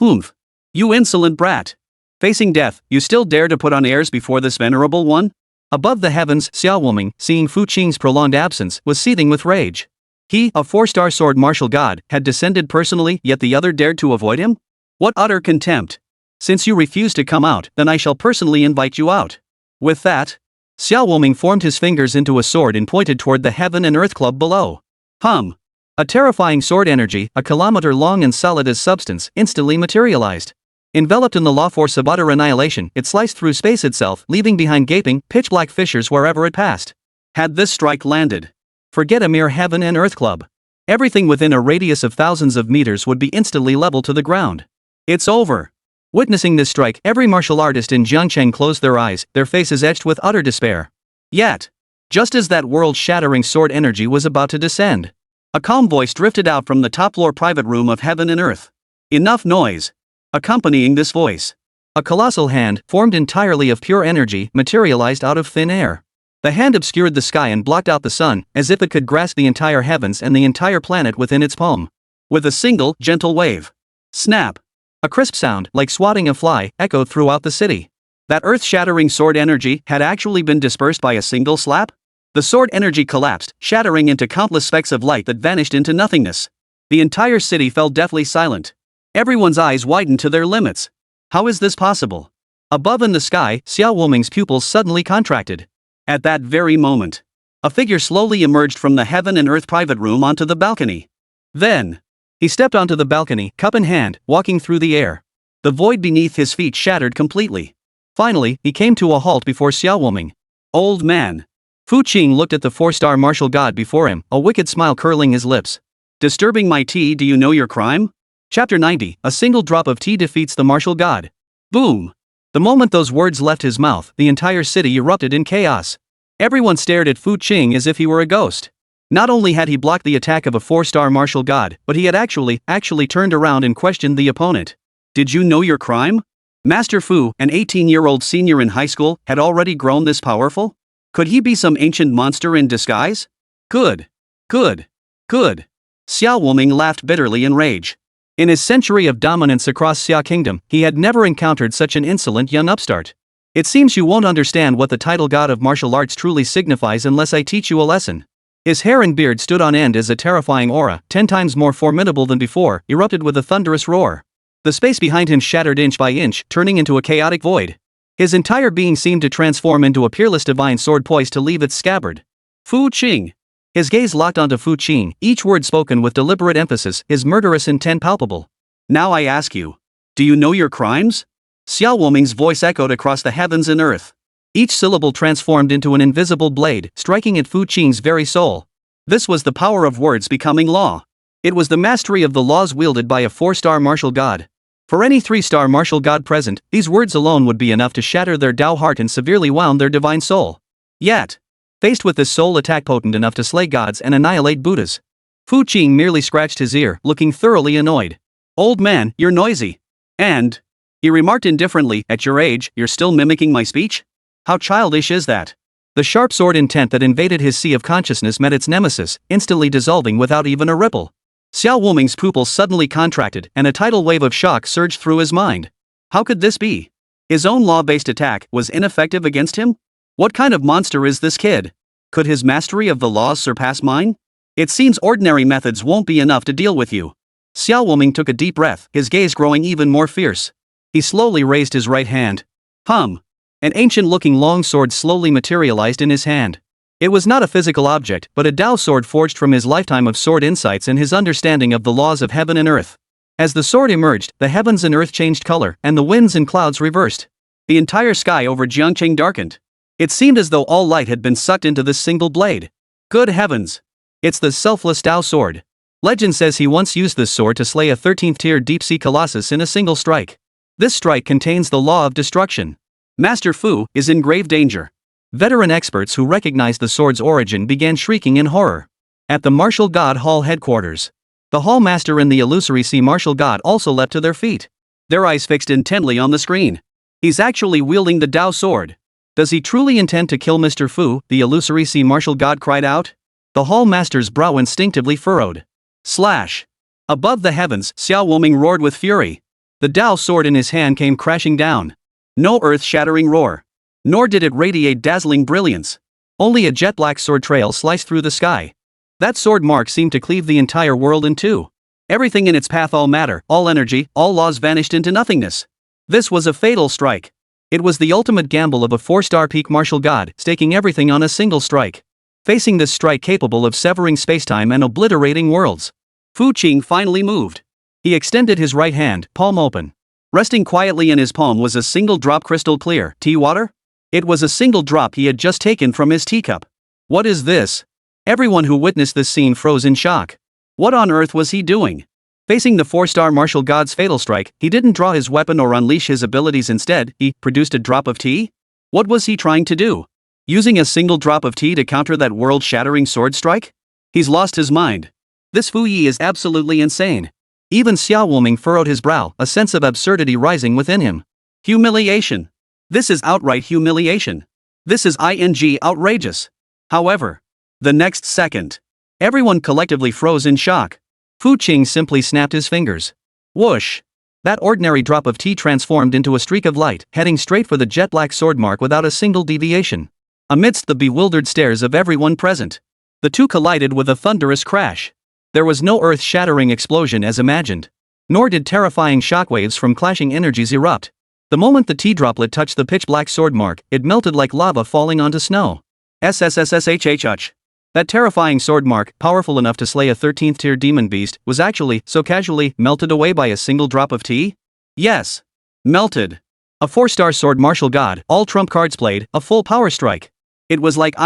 Oomph. You insolent brat. Facing death, you still dare to put on airs before this venerable one? Above the heavens, Xiao Woming, seeing Fu Qing's prolonged absence, was seething with rage. He, a 4-star sword martial god, had descended personally, yet the other dared to avoid him? What utter contempt! Since you refuse to come out, then I shall personally invite you out. With that, Xiao Woming formed his fingers into a sword and pointed toward the heaven and earth club below. Hum. A terrifying sword energy, a kilometer long and solid as substance, instantly materialized. Enveloped in the law force of utter annihilation, it sliced through space itself, leaving behind gaping, pitch-black fissures wherever it passed. Had this strike landed, forget a mere heaven and earth club. Everything within a radius of thousands of meters would be instantly leveled to the ground. It's over. Witnessing this strike, every martial artist in Jiangcheng closed their eyes, their faces etched with utter despair. Yet, just as that world-shattering sword energy was about to descend, a calm voice drifted out from the top-floor private room of heaven and earth. Enough noise. Accompanying this voice, a colossal hand, formed entirely of pure energy, materialized out of thin air. The hand obscured the sky and blocked out the sun, as if it could grasp the entire heavens and the entire planet within its palm. With a single, gentle wave. Snap. A crisp sound, like swatting a fly, echoed throughout the city. That earth-shattering sword energy had actually been dispersed by a single slap? The sword energy collapsed, shattering into countless specks of light that vanished into nothingness. The entire city fell deathly silent. Everyone's eyes widened to their limits. How is this possible? Above in the sky, Xiao Woming's pupils suddenly contracted. At that very moment, a figure slowly emerged from the heaven and earth private room onto the balcony. Then, he stepped onto the balcony, cup in hand, walking through the air. The void beneath his feet shattered completely. Finally, he came to a halt before Xiao Woming. Old man. Fu Qing looked at the four-star martial god before him, a wicked smile curling his lips. Disturbing my tea, do you know your crime? Chapter 90, a single drop of tea defeats the martial god. Boom! The moment those words left his mouth, the entire city erupted in chaos. Everyone stared at Fu Qing as if he were a ghost. Not only had he blocked the attack of a four-star martial god, but he had actually turned around and questioned the opponent. Did you know your crime? Master Fu, an 18-year-old senior in high school, had already grown this powerful? Could he be some ancient monster in disguise? Good. Xiao Woming laughed bitterly in rage. In his century of dominance across Xia Kingdom, he had never encountered such an insolent young upstart. It seems you won't understand what the title god of martial arts truly signifies unless I teach you a lesson. His hair and beard stood on end as a terrifying aura, 10 times more formidable than before, erupted with a thunderous roar. The space behind him shattered inch by inch, turning into a chaotic void. His entire being seemed to transform into a peerless divine sword poised to leave its scabbard. Fu Qing. His gaze locked onto Fu Qing, each word spoken with deliberate emphasis, his murderous intent palpable. Now I ask you, do you know your crimes? Xiao Woming's voice echoed across the heavens and earth. Each syllable transformed into an invisible blade, striking at Fu Qing's very soul. This was the power of words becoming law. It was the mastery of the laws wielded by a 4-star martial god. For any 3-star martial god present, these words alone would be enough to shatter their Tao heart and severely wound their divine soul. Yet, faced with this soul attack potent enough to slay gods and annihilate Buddhas, Fu Qing merely scratched his ear, looking thoroughly annoyed. Old man, you're noisy. And, he remarked indifferently, at your age, you're still mimicking my speech? How childish is that? The sharp sword intent that invaded his sea of consciousness met its nemesis, instantly dissolving without even a ripple. Xiao Woming's pupils suddenly contracted, and a tidal wave of shock surged through his mind. How could this be? His own law-based attack was ineffective against him? What kind of monster is this kid? Could his mastery of the laws surpass mine? It seems ordinary methods won't be enough to deal with you. Xiao Woming took a deep breath, his gaze growing even more fierce. He slowly raised his right hand. Hum. An ancient-looking long sword slowly materialized in his hand. It was not a physical object, but a Tao sword forged from his lifetime of sword insights and his understanding of the laws of heaven and earth. As the sword emerged, the heavens and earth changed color, and the winds and clouds reversed. The entire sky over Jiangcheng darkened. It seemed as though all light had been sucked into this single blade. Good heavens! It's the selfless Tao sword. Legend says he once used this sword to slay a 13th-tier deep-sea colossus in a single strike. This strike contains the law of destruction. Master Fu is in grave danger. Veteran experts who recognized the sword's origin began shrieking in horror. At the Martial God Hall headquarters, the Hall Master and the illusory sea Martial God also leapt to their feet. Their eyes fixed intently on the screen. He's actually wielding the Tao sword. Does he truly intend to kill Mr. Fu? The illusory sea Martial God cried out. The Hall Master's brow instinctively furrowed. Slash! Above the heavens, Xiao Woming roared with fury. The Tao sword in his hand came crashing down. No earth-shattering roar. Nor did it radiate dazzling brilliance. Only a jet-black sword trail sliced through the sky. That sword mark seemed to cleave the entire world in two. Everything in its path, all matter, all energy, all laws vanished into nothingness. This was a fatal strike. It was the ultimate gamble of a 4-star peak martial god, staking everything on a single strike. Facing this strike capable of severing spacetime and obliterating worlds, Fu Qing finally moved. He extended his right hand, palm open. Resting quietly in his palm was a single drop crystal clear tea water. It was a single drop he had just taken from his teacup. What is this? Everyone who witnessed this scene froze in shock. What on earth was he doing? Facing the 4-star martial god's fatal strike, he didn't draw his weapon or unleash his abilities. Instead, he produced a drop of tea? What was he trying to do? Using a single drop of tea to counter that world-shattering sword strike? He's lost his mind. This Fu Yi is absolutely insane. Even Xiao Wuming furrowed his brow, a sense of absurdity rising within him. Humiliation. This is outright humiliation. This is outrageous. However, the next second, everyone collectively froze in shock. Fu Qing simply snapped his fingers. Whoosh! That ordinary drop of tea transformed into a streak of light, heading straight for the jet-black sword mark without a single deviation. Amidst the bewildered stares of everyone present, the two collided with a thunderous crash. There was no earth-shattering explosion as imagined, nor did terrifying shockwaves from clashing energies erupt. The moment the tea droplet touched the pitch-black sword mark, it melted like lava falling onto snow. SSSSHHH. That terrifying sword mark, powerful enough to slay a 13th-tier demon beast, was actually, so casually, melted away by a single drop of tea? Yes. Melted. A 4-star sword martial god, all trump cards played, a full power strike. It was like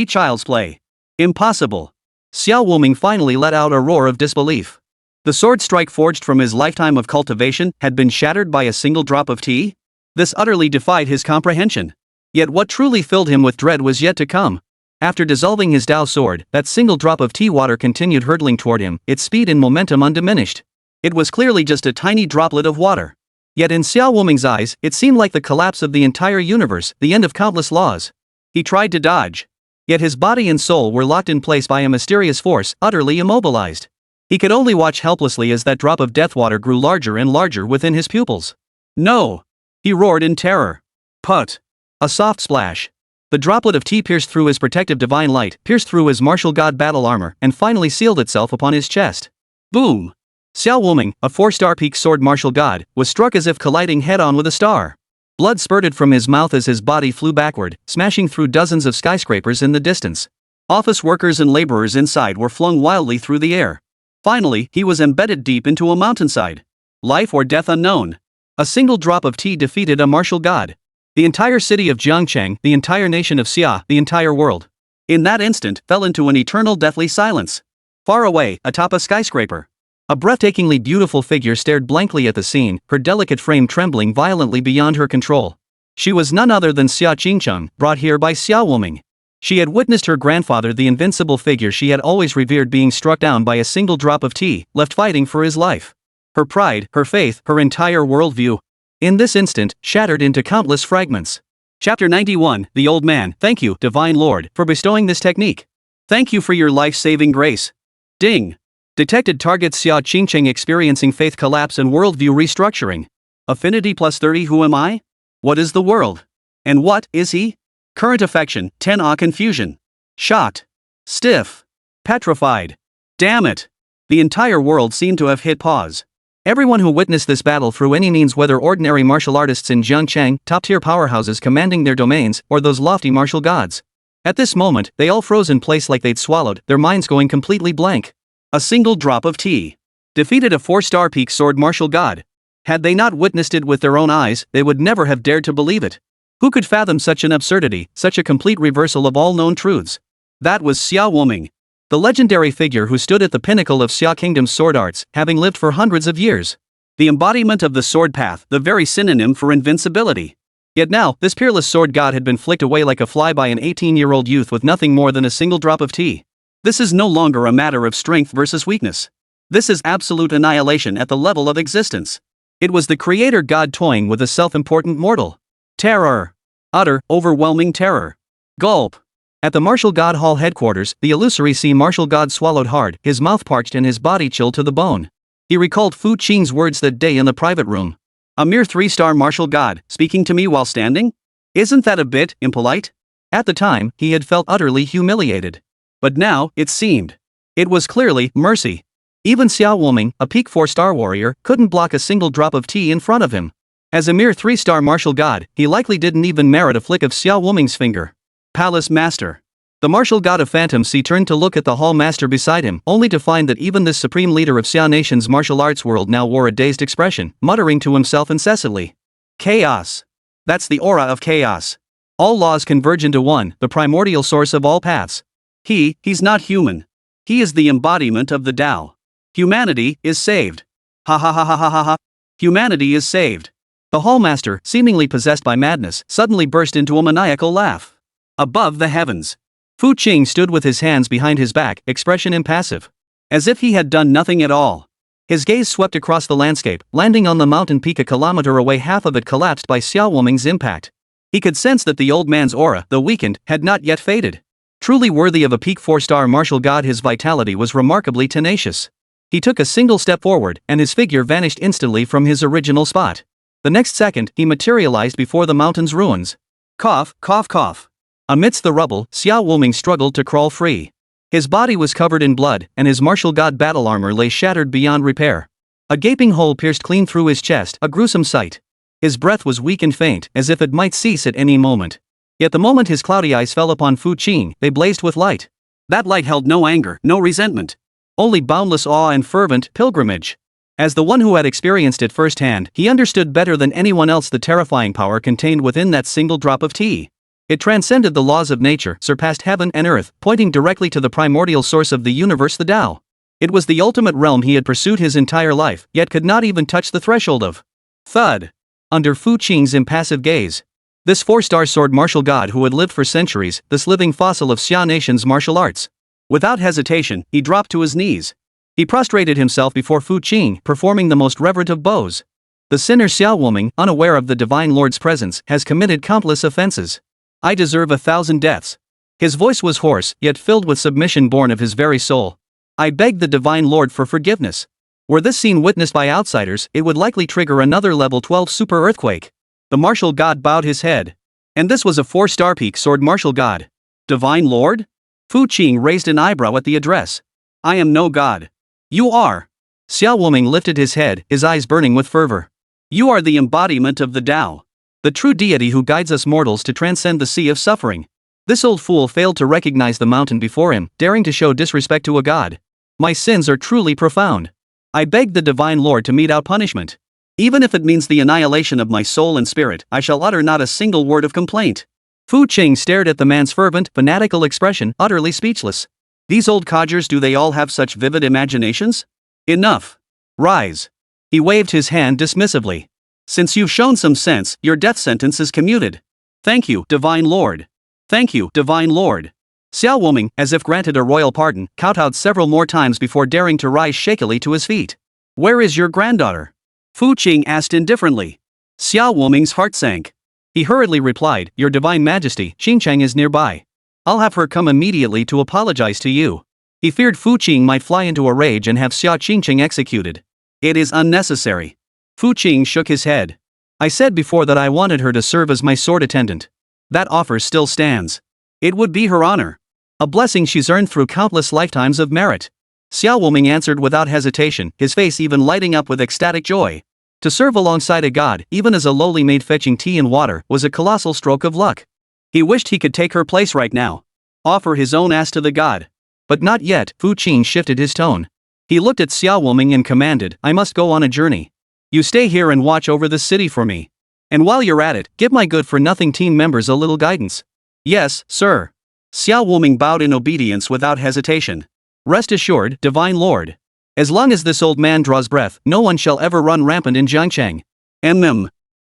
child's play. Impossible. Xiao Wuming finally let out a roar of disbelief. The sword strike forged from his lifetime of cultivation had been shattered by a single drop of tea? This utterly defied his comprehension. Yet what truly filled him with dread was yet to come. After dissolving his Dao sword, that single drop of tea water continued hurtling toward him, its speed and momentum undiminished. It was clearly just a tiny droplet of water. Yet in Xiao Wuming's eyes, it seemed like the collapse of the entire universe, the end of countless laws. He tried to dodge. Yet his body and soul were locked in place by a mysterious force, utterly immobilized. He could only watch helplessly as that drop of death water grew larger and larger within his pupils. No! He roared in terror. Put! A soft splash. The droplet of tea pierced through his protective divine light, pierced through his martial god battle armor, and finally sealed itself upon his chest. Boom! Xiao Wuming, a 4-star peak sword martial god, was struck as if colliding head-on with a star. Blood spurted from his mouth as his body flew backward, smashing through dozens of skyscrapers in the distance. Office workers and laborers inside were flung wildly through the air. Finally, he was embedded deep into a mountainside. Life or death unknown. A single drop of tea defeated a martial god. The entire city of Jiangcheng, the entire nation of Xia, the entire world, in that instant, fell into an eternal deathly silence. Far away, atop a skyscraper, a breathtakingly beautiful figure stared blankly at the scene, her delicate frame trembling violently beyond her control. She was none other than Xia Qingcheng, brought here by Xiao Wuming. She had witnessed her grandfather, the invincible figure she had always revered, being struck down by a single drop of tea, left fighting for his life. Her pride, her faith, her entire worldview, in this instant, shattered into countless fragments. Chapter 91, The Old Man. Thank you, Divine Lord, for bestowing this technique. Thank you for your life-saving grace. Ding. Detected target Xia Qingcheng experiencing faith collapse and worldview restructuring. Affinity plus 30. Who am I? What is the world? And what is he? Current affection, 10. Confusion. Shocked. Stiff. Petrified. Damn it. The entire world seemed to have hit pause. Everyone who witnessed this battle through any means, whether ordinary martial artists in Jiangcheng, top-tier powerhouses commanding their domains, or those lofty martial gods. At this moment, they all froze in place like they'd swallowed, their minds going completely blank. A single drop of tea defeated a 4-star peak sword martial god. Had they not witnessed it with their own eyes, they would never have dared to believe it. Who could fathom such an absurdity, such a complete reversal of all known truths? That was Xiao Wuming, the legendary figure who stood at the pinnacle of Xia Kingdom's sword arts, having lived for hundreds of years. The embodiment of the sword path, the very synonym for invincibility. Yet now, this peerless sword god had been flicked away like a fly by an 18-year-old youth with nothing more than a single drop of tea. This is no longer a matter of strength versus weakness. This is absolute annihilation at the level of existence. It was the creator god toying with a self-important mortal. Terror. Utter, overwhelming terror. Gulp. At the Martial God Hall headquarters, the illusory sea martial god swallowed hard, his mouth parched and his body chilled to the bone. He recalled Fu Qing's words that day in the private room. A mere 3-star martial god, speaking to me while standing? Isn't that a bit impolite? At the time, he had felt utterly humiliated. But now, it seemed. It was clearly mercy. Even Xiao Wuming, a peak 4-star warrior, couldn't block a single drop of tea in front of him. As a mere 3-star martial god, he likely didn't even merit a flick of Xiao Wuming's finger. Palace Master. The martial god of Phantom Sea turned to look at the hall master beside him, only to find that even this supreme leader of Xiao Nation's martial arts world now wore a dazed expression, muttering to himself incessantly. Chaos. That's the aura of chaos. All laws converge into one, the primordial source of all paths. He's not human. He is the embodiment of the Tao. Humanity is saved. Ha ha ha ha ha ha ha. Humanity is saved. The hallmaster, seemingly possessed by madness, suddenly burst into a maniacal laugh. Above the heavens, Fu Qing stood with his hands behind his back, expression impassive. As if he had done nothing at all. His gaze swept across the landscape, landing on the mountain peak a kilometer away, half of it collapsed by Xiao Wuming's impact. He could sense that the old man's aura, though weakened, had not yet faded. Truly worthy of a peak 4-star martial god, his vitality was remarkably tenacious. He took a single step forward, and his figure vanished instantly from his original spot. The next second, he materialized before the mountain's ruins. Cough, cough, cough. Amidst the rubble, Xiao Wuming struggled to crawl free. His body was covered in blood, and his martial god battle armor lay shattered beyond repair. A gaping hole pierced clean through his chest, a gruesome sight. His breath was weak and faint, as if it might cease at any moment. Yet the moment his cloudy eyes fell upon Fu Qing, they blazed with light. That light held no anger, no resentment. Only boundless awe and fervent pilgrimage. As the one who had experienced it firsthand, he understood better than anyone else the terrifying power contained within that single drop of tea. It transcended the laws of nature, surpassed heaven and earth, pointing directly to the primordial source of the universe, the Tao. It was the ultimate realm he had pursued his entire life, yet could not even touch the threshold of. Thud. Under Fu Qing's impassive gaze. This 4-star sword martial god who had lived for centuries, this living fossil of Xiao Nation's martial arts. Without hesitation, he dropped to his knees. He prostrated himself before Fu Qing, performing the most reverent of bows. The sinner Xiao Wuming, unaware of the Divine Lord's presence, has committed countless offenses. I deserve 1,000 deaths. His voice was hoarse, yet filled with submission born of his very soul. I begged the Divine Lord for forgiveness. Were this scene witnessed by outsiders, it would likely trigger another level 12 super earthquake. The martial god bowed his head. And this was a 4-star peak sword martial god. Divine Lord? Fu Qing raised an eyebrow at the address. I am no god. You are. Xiao Wuming lifted his head, his eyes burning with fervor. You are the embodiment of the Tao. The true deity who guides us mortals to transcend the sea of suffering. This old fool failed to recognize the mountain before him, daring to show disrespect to a god. My sins are truly profound. I beg the Divine Lord to mete out punishment. Even if it means the annihilation of my soul and spirit, I shall utter not a single word of complaint. Fu Qing stared at the man's fervent, fanatical expression, utterly speechless. These old codgers, do they all have such vivid imaginations? Enough. Rise. He waved his hand dismissively. Since you've shown some sense, your death sentence is commuted. Thank you, Divine Lord. Thank you, Divine Lord. Xiao Wuming, as if granted a royal pardon, kowtowed several more times before daring to rise shakily to his feet. Where is your granddaughter? Fu Qing asked indifferently. Xiao Wuming's heart sank. He hurriedly replied, Your Divine Majesty, Xingcheng is nearby. I'll have her come immediately to apologize to you. He feared Fu Qing might fly into a rage and have Xiao Qingcheng executed. It is unnecessary. Fu Qing shook his head. I said before that I wanted her to serve as my sword attendant. That offer still stands. It would be her honor. A blessing she's earned through countless lifetimes of merit. Xiao Wuming answered without hesitation, his face even lighting up with ecstatic joy. To serve alongside a god, even as a lowly maid fetching tea and water, was a colossal stroke of luck. He wished he could take her place right now. Offer his own ass to the god. But not yet. Fu Qing shifted his tone. He looked at Xiao Wuming and commanded, I must go on a journey. You stay here and watch over this city for me. And while you're at it, give my good-for-nothing team members a little guidance. Yes, sir. Xiao Wuming bowed in obedience without hesitation. Rest assured, Divine Lord. As long as this old man draws breath, no one shall ever run rampant in Jiangcheng.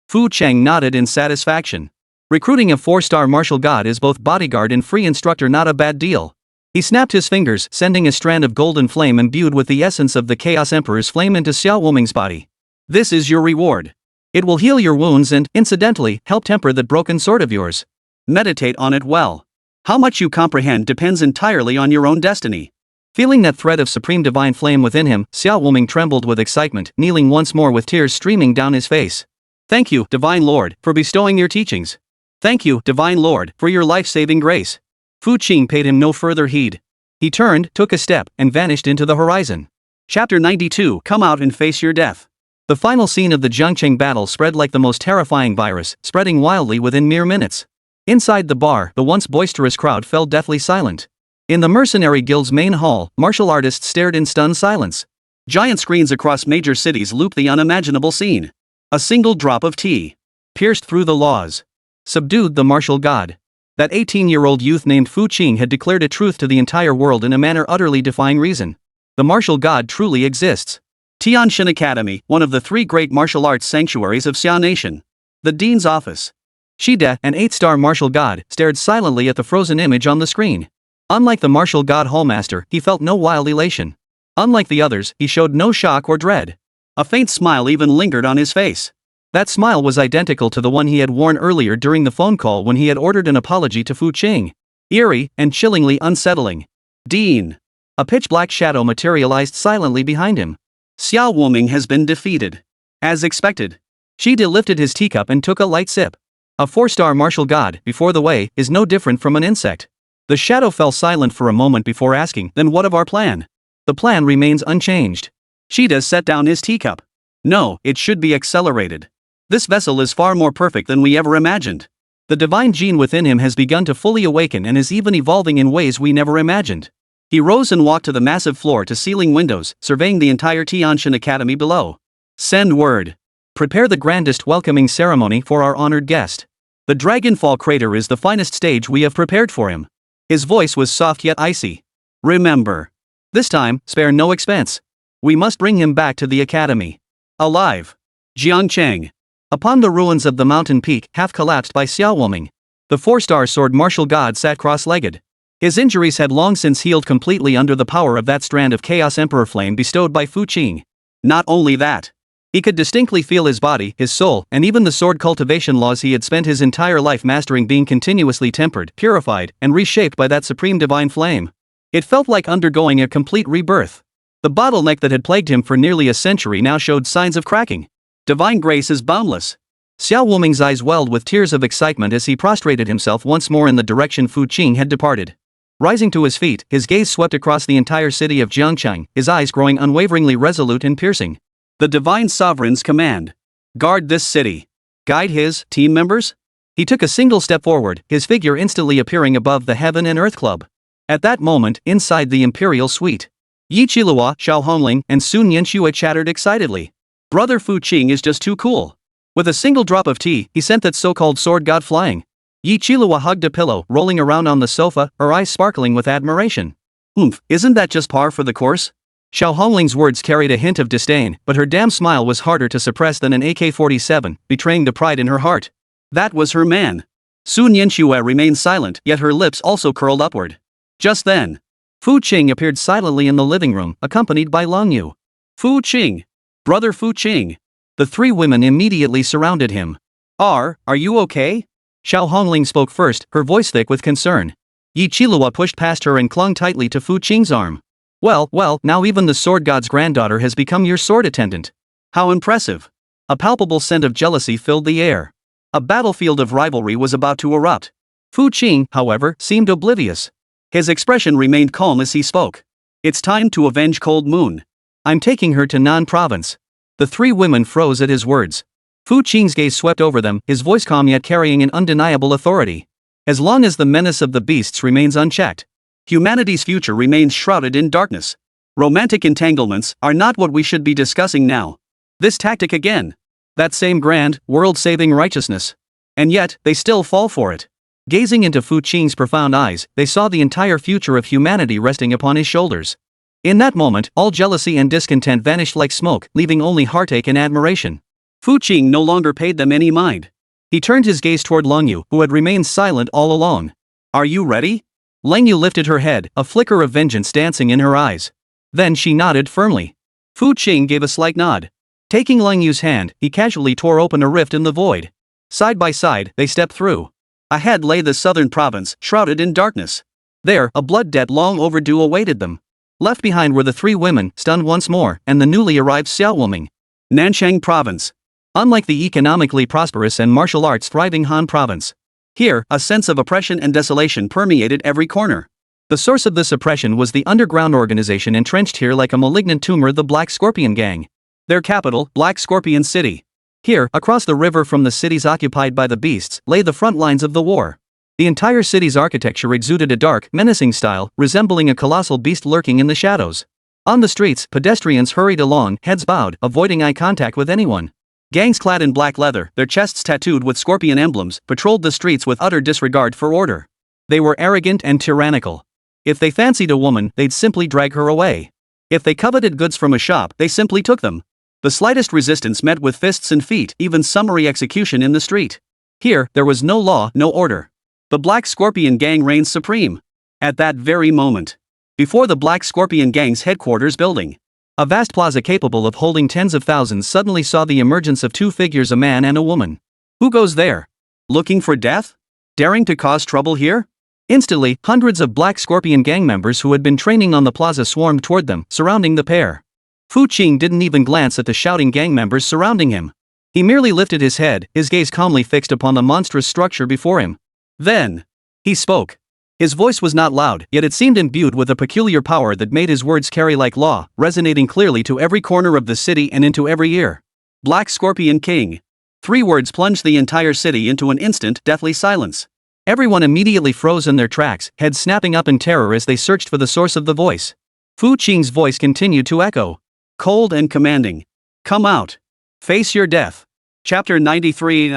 Fu Qing nodded in satisfaction. Recruiting a 4-star martial god as both bodyguard and free instructor, not a bad deal. He snapped his fingers, sending a strand of golden flame imbued with the essence of the Chaos Emperor's flame into Xiao Wuming's body. This is your reward. It will heal your wounds and, incidentally, help temper that broken sword of yours. Meditate on it well. How much you comprehend depends entirely on your own destiny. Feeling that thread of supreme divine flame within him, Xiao Wuming trembled with excitement, kneeling once more with tears streaming down his face. Thank you, Divine Lord, for bestowing your teachings. Thank you, Divine Lord, for your life-saving grace. Fu Qing paid him no further heed. He turned, took a step, and vanished into the horizon. Chapter 92. Come out and face your death. The final scene of the Zhangcheng battle spread like the most terrifying virus, spreading wildly within mere minutes. Inside the bar, the once boisterous crowd fell deathly silent. In the Mercenary Guild's main hall, martial artists stared in stunned silence. Giant screens across major cities looped the unimaginable scene. A single drop of tea pierced through the laws, subdued the martial god. That 18-year-old youth named Fu Qing had declared a truth to the entire world in a manner utterly defying reason. The martial god truly exists. Tianshan Academy, one of the 3 great martial arts sanctuaries of Xia Nation. The dean's office. Shide, an 8-star martial god, stared silently at the frozen image on the screen. Unlike the martial god hallmaster, he felt no wild elation. Unlike the others, he showed no shock or dread. A faint smile even lingered on his face. That smile was identical to the one he had worn earlier during the phone call when he had ordered an apology to Fu Qing. Eerie and chillingly unsettling. Dean. A pitch-black shadow materialized silently behind him. Xiao Wuming has been defeated. As expected. Shide lifted his teacup and took a light sip. A 4-star martial god, before the way, is no different from an insect. The shadow fell silent for a moment before asking, then what of our plan? The plan remains unchanged. Shide set down his teacup. No, it should be accelerated. This vessel is far more perfect than we ever imagined. The divine gene within him has begun to fully awaken and is even evolving in ways we never imagined. He rose and walked to the massive floor-to-ceiling windows, surveying the entire Tianshan Academy below. Send word. Prepare the grandest welcoming ceremony for our honored guest. The Dragonfall crater is the finest stage we have prepared for him. His voice was soft yet icy. Remember. This time, spare no expense. We must bring him back to the academy. Alive. Jiangcheng. Upon the ruins of the mountain peak, half collapsed by Xiao Wuming, the 4-star sword martial god sat cross-legged. His injuries had long since healed completely under the power of that strand of Chaos Emperor flame bestowed by Fu Qing. Not only that, he could distinctly feel his body, his soul, and even the sword cultivation laws he had spent his entire life mastering being continuously tempered, purified, and reshaped by that supreme divine flame. It felt like undergoing a complete rebirth. The bottleneck that had plagued him for nearly a century now showed signs of cracking. Divine grace is boundless. Xiao Wuming's eyes welled with tears of excitement as he prostrated himself once more in the direction Fu Qing had departed. Rising to his feet, his gaze swept across the entire city of Jiangcheng, his eyes growing unwaveringly resolute and piercing. The divine sovereign's command. Guard this city. Guide his team members? He took a single step forward, his figure instantly appearing above the Heaven and Earth Club. At that moment, inside the imperial suite, Yi Qilihua, Xiao Hongling, and Sun Yanxue chattered excitedly. Brother Fu Qing is just too cool. With a single drop of tea, he sent that so-called sword god flying. Yi Qilihua hugged a pillow, rolling around on the sofa, her eyes sparkling with admiration. Isn't that just par for the course? Xiao Hongling's words carried a hint of disdain, but her damn smile was harder to suppress than an AK-47, betraying the pride in her heart. That was her man. Sun Yanxue remained silent, yet her lips also curled upward. Just then, Fu Qing appeared silently in the living room, accompanied by Long Yu. Fu Qing. Brother Fu Qing. The 3 women immediately surrounded him. Are you okay? Xiao Hongling spoke first, her voice thick with concern. Yi Qilihua pushed past her and clung tightly to Fu Qing's arm. Well, now even the sword god's granddaughter has become your sword attendant. How impressive. A palpable scent of jealousy filled the air. A battlefield of rivalry was about to erupt. Fu Qing, however, seemed oblivious. His expression remained calm as he spoke. It's time to avenge Cold Moon. I'm taking her to Nan Province. The 3 women froze at his words. Fu Qing's gaze swept over them, his voice calm yet carrying an undeniable authority. As long as the menace of the beasts remains unchecked, humanity's future remains shrouded in darkness. Romantic entanglements are not what we should be discussing now. This tactic again. That same grand, world-saving righteousness. And yet, they still fall for it. Gazing into Fu Qing's profound eyes, they saw the entire future of humanity resting upon his shoulders. In that moment, all jealousy and discontent vanished like smoke, leaving only heartache and admiration. Fu Qing no longer paid them any mind. He turned his gaze toward Long Yu, who had remained silent all along. Are you ready? Long Yu lifted her head, a flicker of vengeance dancing in her eyes. Then she nodded firmly. Fu Qing gave a slight nod. Taking Long Yu's hand, he casually tore open a rift in the void. Side by side, they stepped through. Ahead lay the southern province, shrouded in darkness. There, a blood debt long overdue awaited them. Left behind were the 3 women, stunned once more, and the newly arrived Xiao Wuming. Nanchang Province. Unlike the economically prosperous and martial arts thriving Han Province, here, a sense of oppression and desolation permeated every corner. The source of this oppression was the underground organization entrenched here like a malignant tumor, the Black Scorpion Gang. Their capital, Black Scorpion City. Here, across the river from the cities occupied by the beasts, lay the front lines of the war. The entire city's architecture exuded a dark, menacing style, resembling a colossal beast lurking in the shadows. On the streets, pedestrians hurried along, heads bowed, avoiding eye contact with anyone. Gangs clad in black leather, their chests tattooed with scorpion emblems, patrolled the streets with utter disregard for order. They were arrogant and tyrannical. If they fancied a woman, they'd simply drag her away. If they coveted goods from a shop, they simply took them. The slightest resistance met with fists and feet, even summary execution in the street. Here, there was no law, no order. The Black Scorpion Gang reigned supreme. At that very moment. Before the Black Scorpion Gang's headquarters building. A vast plaza capable of holding tens of thousands suddenly saw the emergence of two figures, a man and a woman. Who goes there? Looking for death? Daring to cause trouble here? Instantly, hundreds of Black Scorpion Gang members who had been training on the plaza swarmed toward them, surrounding the pair. Fu Qing didn't even glance at the shouting gang members surrounding him. He merely lifted his head, his gaze calmly fixed upon the monstrous structure before him. Then, he spoke. His voice was not loud, yet it seemed imbued with a peculiar power that made his words carry like law, resonating clearly to every corner of the city and into every ear. Black Scorpion King. 3 words plunged the entire city into an instant, deathly silence. Everyone immediately froze in their tracks, heads snapping up in terror as they searched for the source of the voice. Fu Qing's voice continued to echo. Cold and commanding. Come out. Face your death. Chapter 93.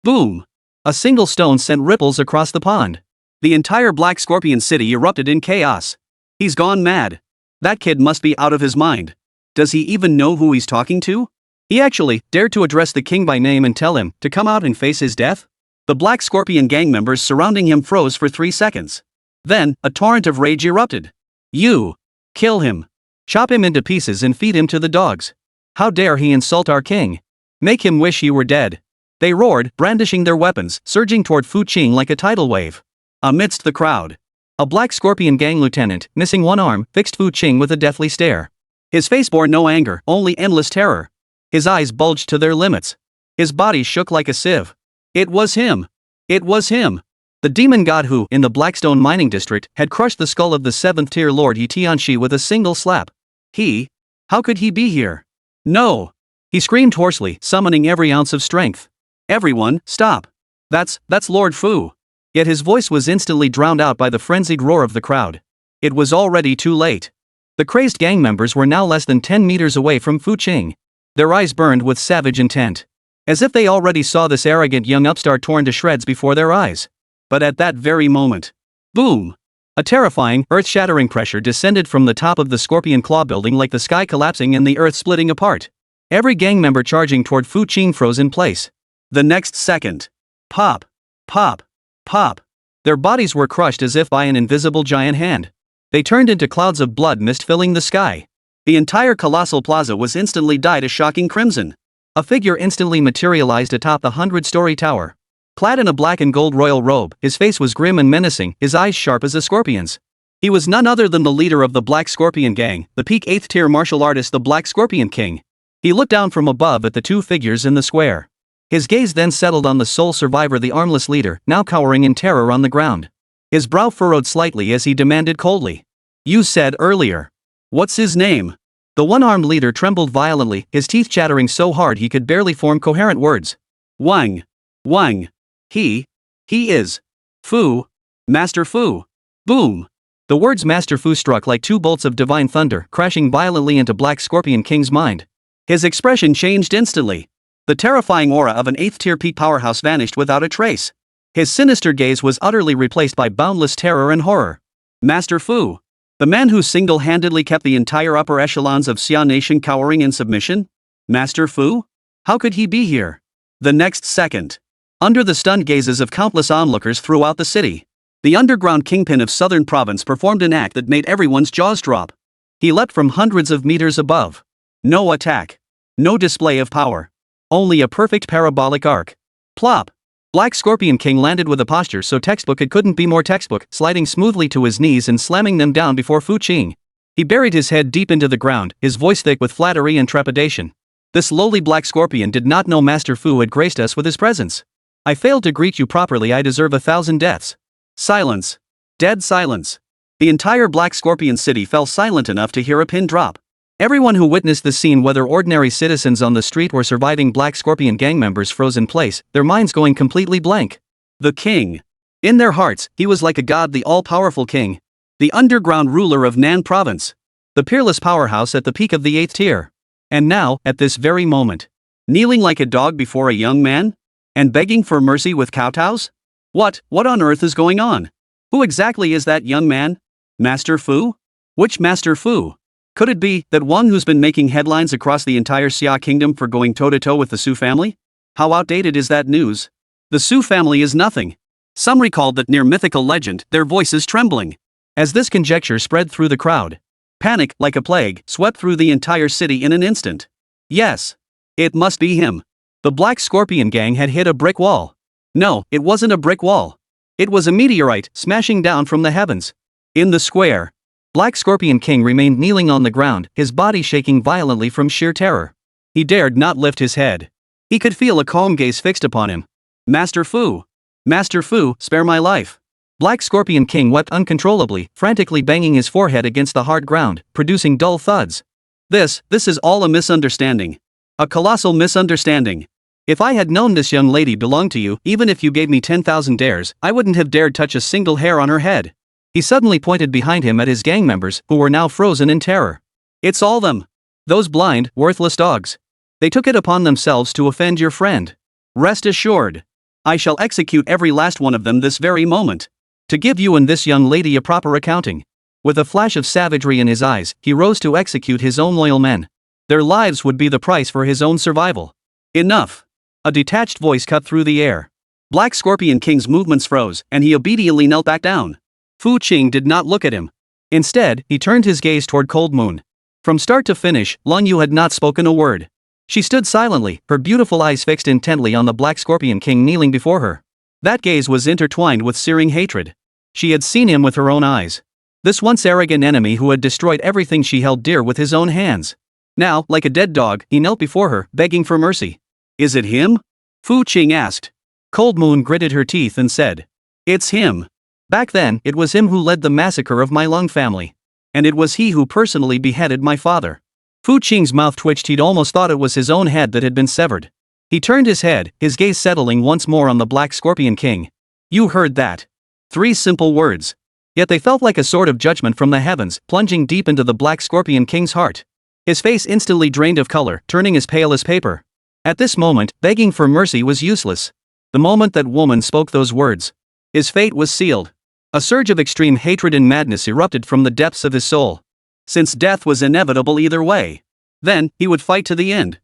Boom. A single stone sent ripples across the pond. The entire Black Scorpion City erupted in chaos. He's gone mad. That kid must be out of his mind. Does he even know who he's talking to? He actually dared to address the king by name and tell him to come out and face his death? The Black Scorpion Gang members surrounding him froze for 3 seconds. Then, a torrent of rage erupted. You! Kill him. Chop him into pieces and feed him to the dogs. How dare he insult our king? Make him wish he were dead. They roared, brandishing their weapons, surging toward Fu Qing like a tidal wave. Amidst the crowd, a Black Scorpion Gang lieutenant, missing one arm, fixed Fu Qing with a deathly stare. His face bore no anger, only endless terror. His eyes bulged to their limits. His body shook like a sieve. It was him. It was him. The demon god who, in the Blackstone mining district, had crushed the skull of the 7th-tier Lord Yi Tianxi with a single slap. He? How could he be here? No! He screamed hoarsely, summoning every ounce of strength. Everyone, stop! That's Lord Fu. Yet his voice was instantly drowned out by the frenzied roar of the crowd. It was already too late. The crazed gang members were now less than 10 meters away from Fu Qing. Their eyes burned with savage intent. As if they already saw this arrogant young upstart torn to shreds before their eyes. But at that very moment, boom! A terrifying, earth-shattering pressure descended from the top of the Scorpion Claw building like the sky collapsing and the earth splitting apart. Every gang member charging toward Fu Qing froze in place. The next second, pop, pop, pop. Their bodies were crushed as if by an invisible giant hand. They turned into clouds of blood mist filling the sky. The entire colossal plaza was instantly dyed a shocking crimson. A figure instantly materialized atop the 100-story tower. Clad in a black and gold royal robe, his face was grim and menacing, his eyes sharp as a scorpion's. He was none other than the leader of the Black Scorpion Gang, the peak 8th-tier martial artist, the Black Scorpion King. He looked down from above at the 2 figures in the square. His gaze then settled on the sole survivor, the armless leader, now cowering in terror on the ground. His brow furrowed slightly as he demanded coldly. You said earlier. What's his name? The one-armed leader trembled violently, his teeth chattering so hard he could barely form coherent words. Wang. Wang. He is. Fu. Master Fu. Boom. The words Master Fu struck like 2 bolts of divine thunder, crashing violently into Black Scorpion King's mind. His expression changed instantly. The terrifying aura of an 8th-tier peak powerhouse vanished without a trace. His sinister gaze was utterly replaced by boundless terror and horror. Master Fu. The man who single-handedly kept the entire upper echelons of Xia Nation cowering in submission? Master Fu? How could he be here? The next second. Under the stunned gazes of countless onlookers throughout the city, the underground kingpin of Southern Province performed an act that made everyone's jaws drop. He leapt from hundreds of meters above. No attack. No display of power. Only a perfect parabolic arc. Plop! Black Scorpion King landed with a posture so textbook it couldn't be more textbook, sliding smoothly to his knees and slamming them down before Fu Qing. He buried his head deep into the ground, his voice thick with flattery and trepidation. This lowly Black Scorpion did not know Master Fu had graced us with his presence. I failed to greet you properly, I deserve 1,000 deaths. Silence. Dead silence. The entire Black Scorpion city fell silent enough to hear a pin drop. Everyone who witnessed the scene, whether ordinary citizens on the street or surviving Black Scorpion gang members, froze in place, their minds going completely blank. The king. In their hearts, he was like a god, the all-powerful king. The underground ruler of Nan province. The peerless powerhouse at the peak of the 8th tier. And now, at this very moment, kneeling like a dog before a young man? And begging for mercy with kowtows? What on earth is going on? Who exactly is that young man? Master Fu? Which Master Fu? Could it be that one who's been making headlines across the entire Xia kingdom for going toe-to-toe with the Su family? How outdated is that news? The Su family is nothing. Some recalled that near mythical legend, their voices trembling. As this conjecture spread through the crowd, panic, like a plague, swept through the entire city in an instant. Yes. It must be him. The Black Scorpion gang had hit a brick wall. No, it wasn't a brick wall. It was a meteorite smashing down from the heavens. In the square, Black Scorpion King remained kneeling on the ground, his body shaking violently from sheer terror. He dared not lift his head. He could feel a calm gaze fixed upon him. Master Fu! Master Fu, spare my life! Black Scorpion King wept uncontrollably, frantically banging his forehead against the hard ground, producing dull thuds. This is all a misunderstanding. A colossal misunderstanding. If I had known this young lady belonged to you, even if you gave me 10,000 dares, I wouldn't have dared touch a single hair on her head. He suddenly pointed behind him at his gang members, who were now frozen in terror. It's all them. Those blind, worthless dogs. They took it upon themselves to offend your friend. Rest assured. I shall execute every last one of them this very moment. To give you and this young lady a proper accounting. With a flash of savagery in his eyes, he rose to execute his own loyal men. Their lives would be the price for his own survival. Enough. A detached voice cut through the air. Black Scorpion King's movements froze, and he obediently knelt back down. Fu Qing did not look at him. Instead, he turned his gaze toward Cold Moon. From start to finish, Long Yu had not spoken a word. She stood silently, her beautiful eyes fixed intently on the Black Scorpion King kneeling before her. That gaze was intertwined with searing hatred. She had seen him with her own eyes. This once arrogant enemy who had destroyed everything she held dear with his own hands. Now, like a dead dog, he knelt before her, begging for mercy. Is it him? Fu Qing asked. Cold Moon gritted her teeth and said. It's him. Back then, it was him who led the massacre of my Lung family. And it was he who personally beheaded my father. Fu Qing's mouth twitched. He'd almost thought it was his own head that had been severed. He turned his head, his gaze settling once more on the Black Scorpion King. You heard that. 3 simple words. Yet they felt like a sword of judgment from the heavens, plunging deep into the Black Scorpion King's heart. His face instantly drained of color, turning as pale as paper. At this moment, begging for mercy was useless. The moment that woman spoke those words, his fate was sealed. A surge of extreme hatred and madness erupted from the depths of his soul. Since death was inevitable either way, then he would fight to the end.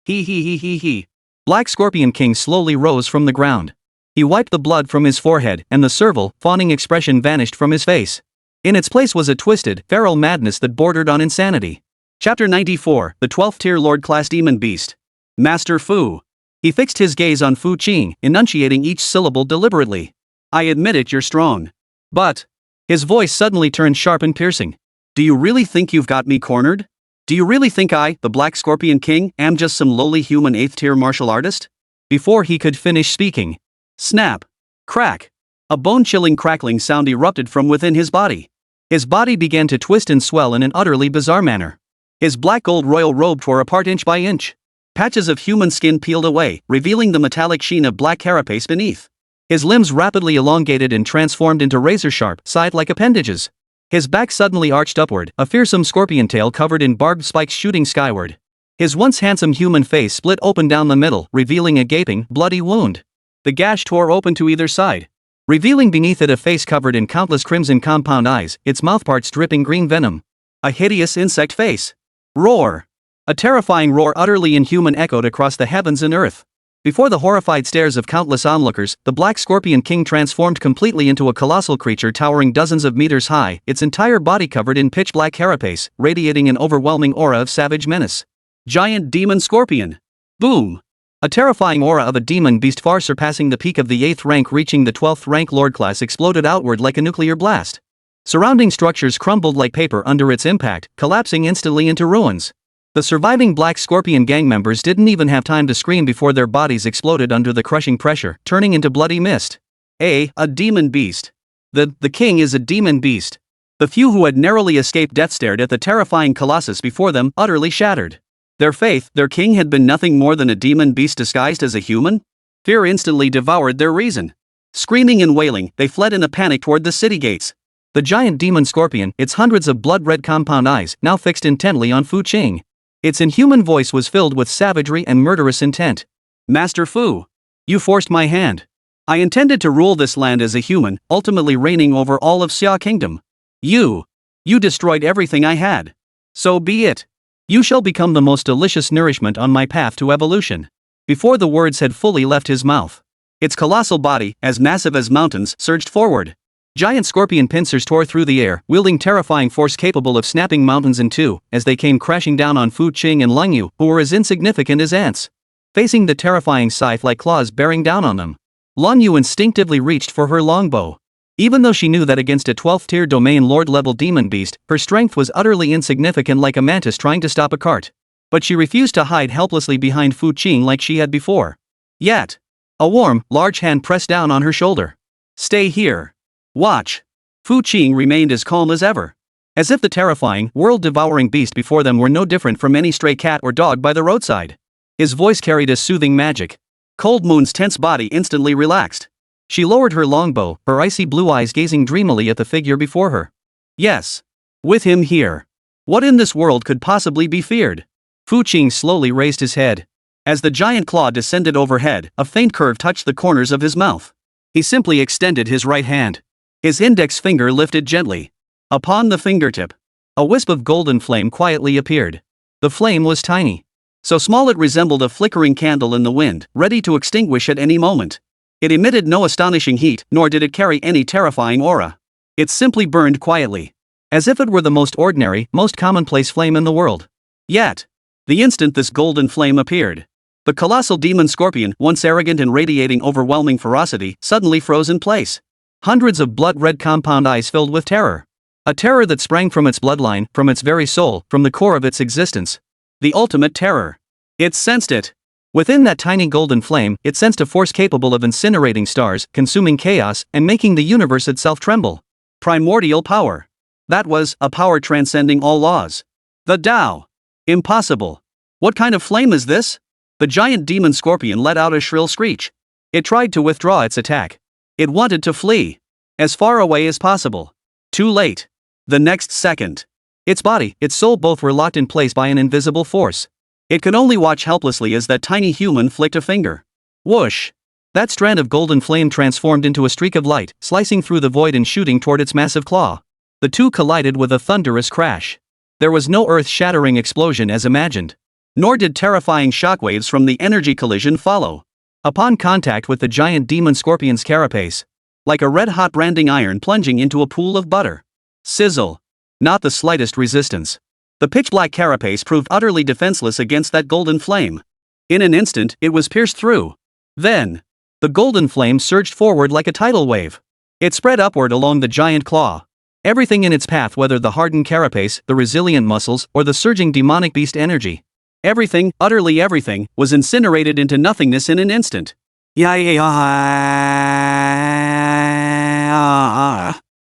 He. Black Scorpion King slowly rose from the ground. He wiped the blood from his forehead, and the servile, fawning expression vanished from his face. In its place was a twisted, feral madness that bordered on insanity. Chapter 94, the 12th tier Lord Class Demon Beast. Master Fu. He fixed his gaze on Fu Qing, enunciating each syllable deliberately. I admit it, you're strong. But. His voice suddenly turned sharp and piercing. Do you really think you've got me cornered? Do you really think I, the Black Scorpion King, am just some lowly human 8th tier martial artist? Before he could finish speaking. Snap. Crack. A bone-chilling crackling sound erupted from within his body. His body began to twist and swell in an utterly bizarre manner. His black gold royal robe tore apart inch by inch. Patches of human skin peeled away, revealing the metallic sheen of black carapace beneath. His limbs rapidly elongated and transformed into razor-sharp, scythe-like appendages. His back suddenly arched upward, a fearsome scorpion tail covered in barbed spikes shooting skyward. His once handsome human face split open down the middle, revealing a gaping, bloody wound. The gash tore open to either side, revealing beneath it a face covered in countless crimson compound eyes, its mouthparts dripping green venom. A hideous insect face. Roar! A terrifying roar utterly inhuman echoed across the heavens and earth. Before the horrified stares of countless onlookers, the Black Scorpion King transformed completely into a colossal creature towering dozens of meters high, its entire body covered in pitch-black carapace, radiating an overwhelming aura of savage menace. Giant Demon Scorpion. Boom! A terrifying aura of a demon beast far surpassing the peak of the 8th rank reaching the 12th rank Lord class exploded outward like a nuclear blast. Surrounding structures crumbled like paper under its impact, collapsing instantly into ruins. The surviving Black Scorpion gang members didn't even have time to scream before their bodies exploded under the crushing pressure, turning into bloody mist. A demon beast. The king is a demon beast. The few who had narrowly escaped death stared at the terrifying colossus before them, utterly shattered. Their faith, their king had been nothing more than a demon beast disguised as a human? Fear instantly devoured their reason. Screaming and wailing, they fled in a panic toward the city gates. The giant demon scorpion, its hundreds of blood-red compound eyes, now fixed intently on Fu Qing. Its inhuman voice was filled with savagery and murderous intent. Master Fu, you forced my hand. I intended to rule this land as a human, ultimately reigning over all of Xia Kingdom. You destroyed everything I had. So be it. You shall become the most delicious nourishment on my path to evolution. Before the words had fully left his mouth, its colossal body, as massive as mountains, surged forward. Giant scorpion pincers tore through the air, wielding terrifying force capable of snapping mountains in two, as they came crashing down on Fu Qing and Leng Yu, who were as insignificant as ants. Facing the terrifying scythe-like claws bearing down on them, Leng Yu instinctively reached for her longbow. Even though she knew that against a 12th-tier domain lord-level demon beast, her strength was utterly insignificant, like a mantis trying to stop a cart. But she refused to hide helplessly behind Fu Qing like she had before. Yet, a warm, large hand pressed down on her shoulder. Stay here. Watch. Fu Qing remained as calm as ever. As if the terrifying, world-devouring beast before them were no different from any stray cat or dog by the roadside. His voice carried a soothing magic. Cold Moon's tense body instantly relaxed. She lowered her longbow, her icy blue eyes gazing dreamily at the figure before her. Yes. With him here. What in this world could possibly be feared? Fu Qing slowly raised his head. As the giant claw descended overhead, a faint curve touched the corners of his mouth. He simply extended his right hand. His index finger lifted gently. Upon the fingertip, a wisp of golden flame quietly appeared. The flame was tiny. So small it resembled a flickering candle in the wind, ready to extinguish at any moment. It emitted no astonishing heat, nor did it carry any terrifying aura. It simply burned quietly, as if it were the most ordinary, most commonplace flame in the world. Yet, the instant this golden flame appeared, the colossal demon scorpion, once arrogant and radiating overwhelming ferocity, suddenly froze in place. Hundreds of blood-red compound eyes filled with terror. A terror that sprang from its bloodline, from its very soul, from the core of its existence. The ultimate terror. It sensed it. Within that tiny golden flame, it sensed a force capable of incinerating stars, consuming chaos, and making the universe itself tremble. Primordial power. That was a power transcending all laws. The Tao. Impossible. What kind of flame is this? The giant demon scorpion let out a shrill screech. It tried to withdraw its attack. It wanted to flee. As far away as possible. Too late. The next second. Its body, its soul both were locked in place by an invisible force. It could only watch helplessly as that tiny human flicked a finger. Whoosh! That strand of golden flame transformed into a streak of light, slicing through the void and shooting toward its massive claw. The two collided with a thunderous crash. There was no earth-shattering explosion as imagined. Nor did terrifying shockwaves from the energy collision follow. Upon contact with the giant demon scorpion's carapace, like a red-hot branding iron plunging into a pool of butter. Sizzle. Not the slightest resistance. The pitch-black carapace proved utterly defenseless against that golden flame. In an instant, it was pierced through. Then, the golden flame surged forward like a tidal wave. It spread upward along the giant claw. Everything in its path, whether the hardened carapace, the resilient muscles, or the surging demonic beast energy. Everything, utterly everything, was incinerated into nothingness in an instant.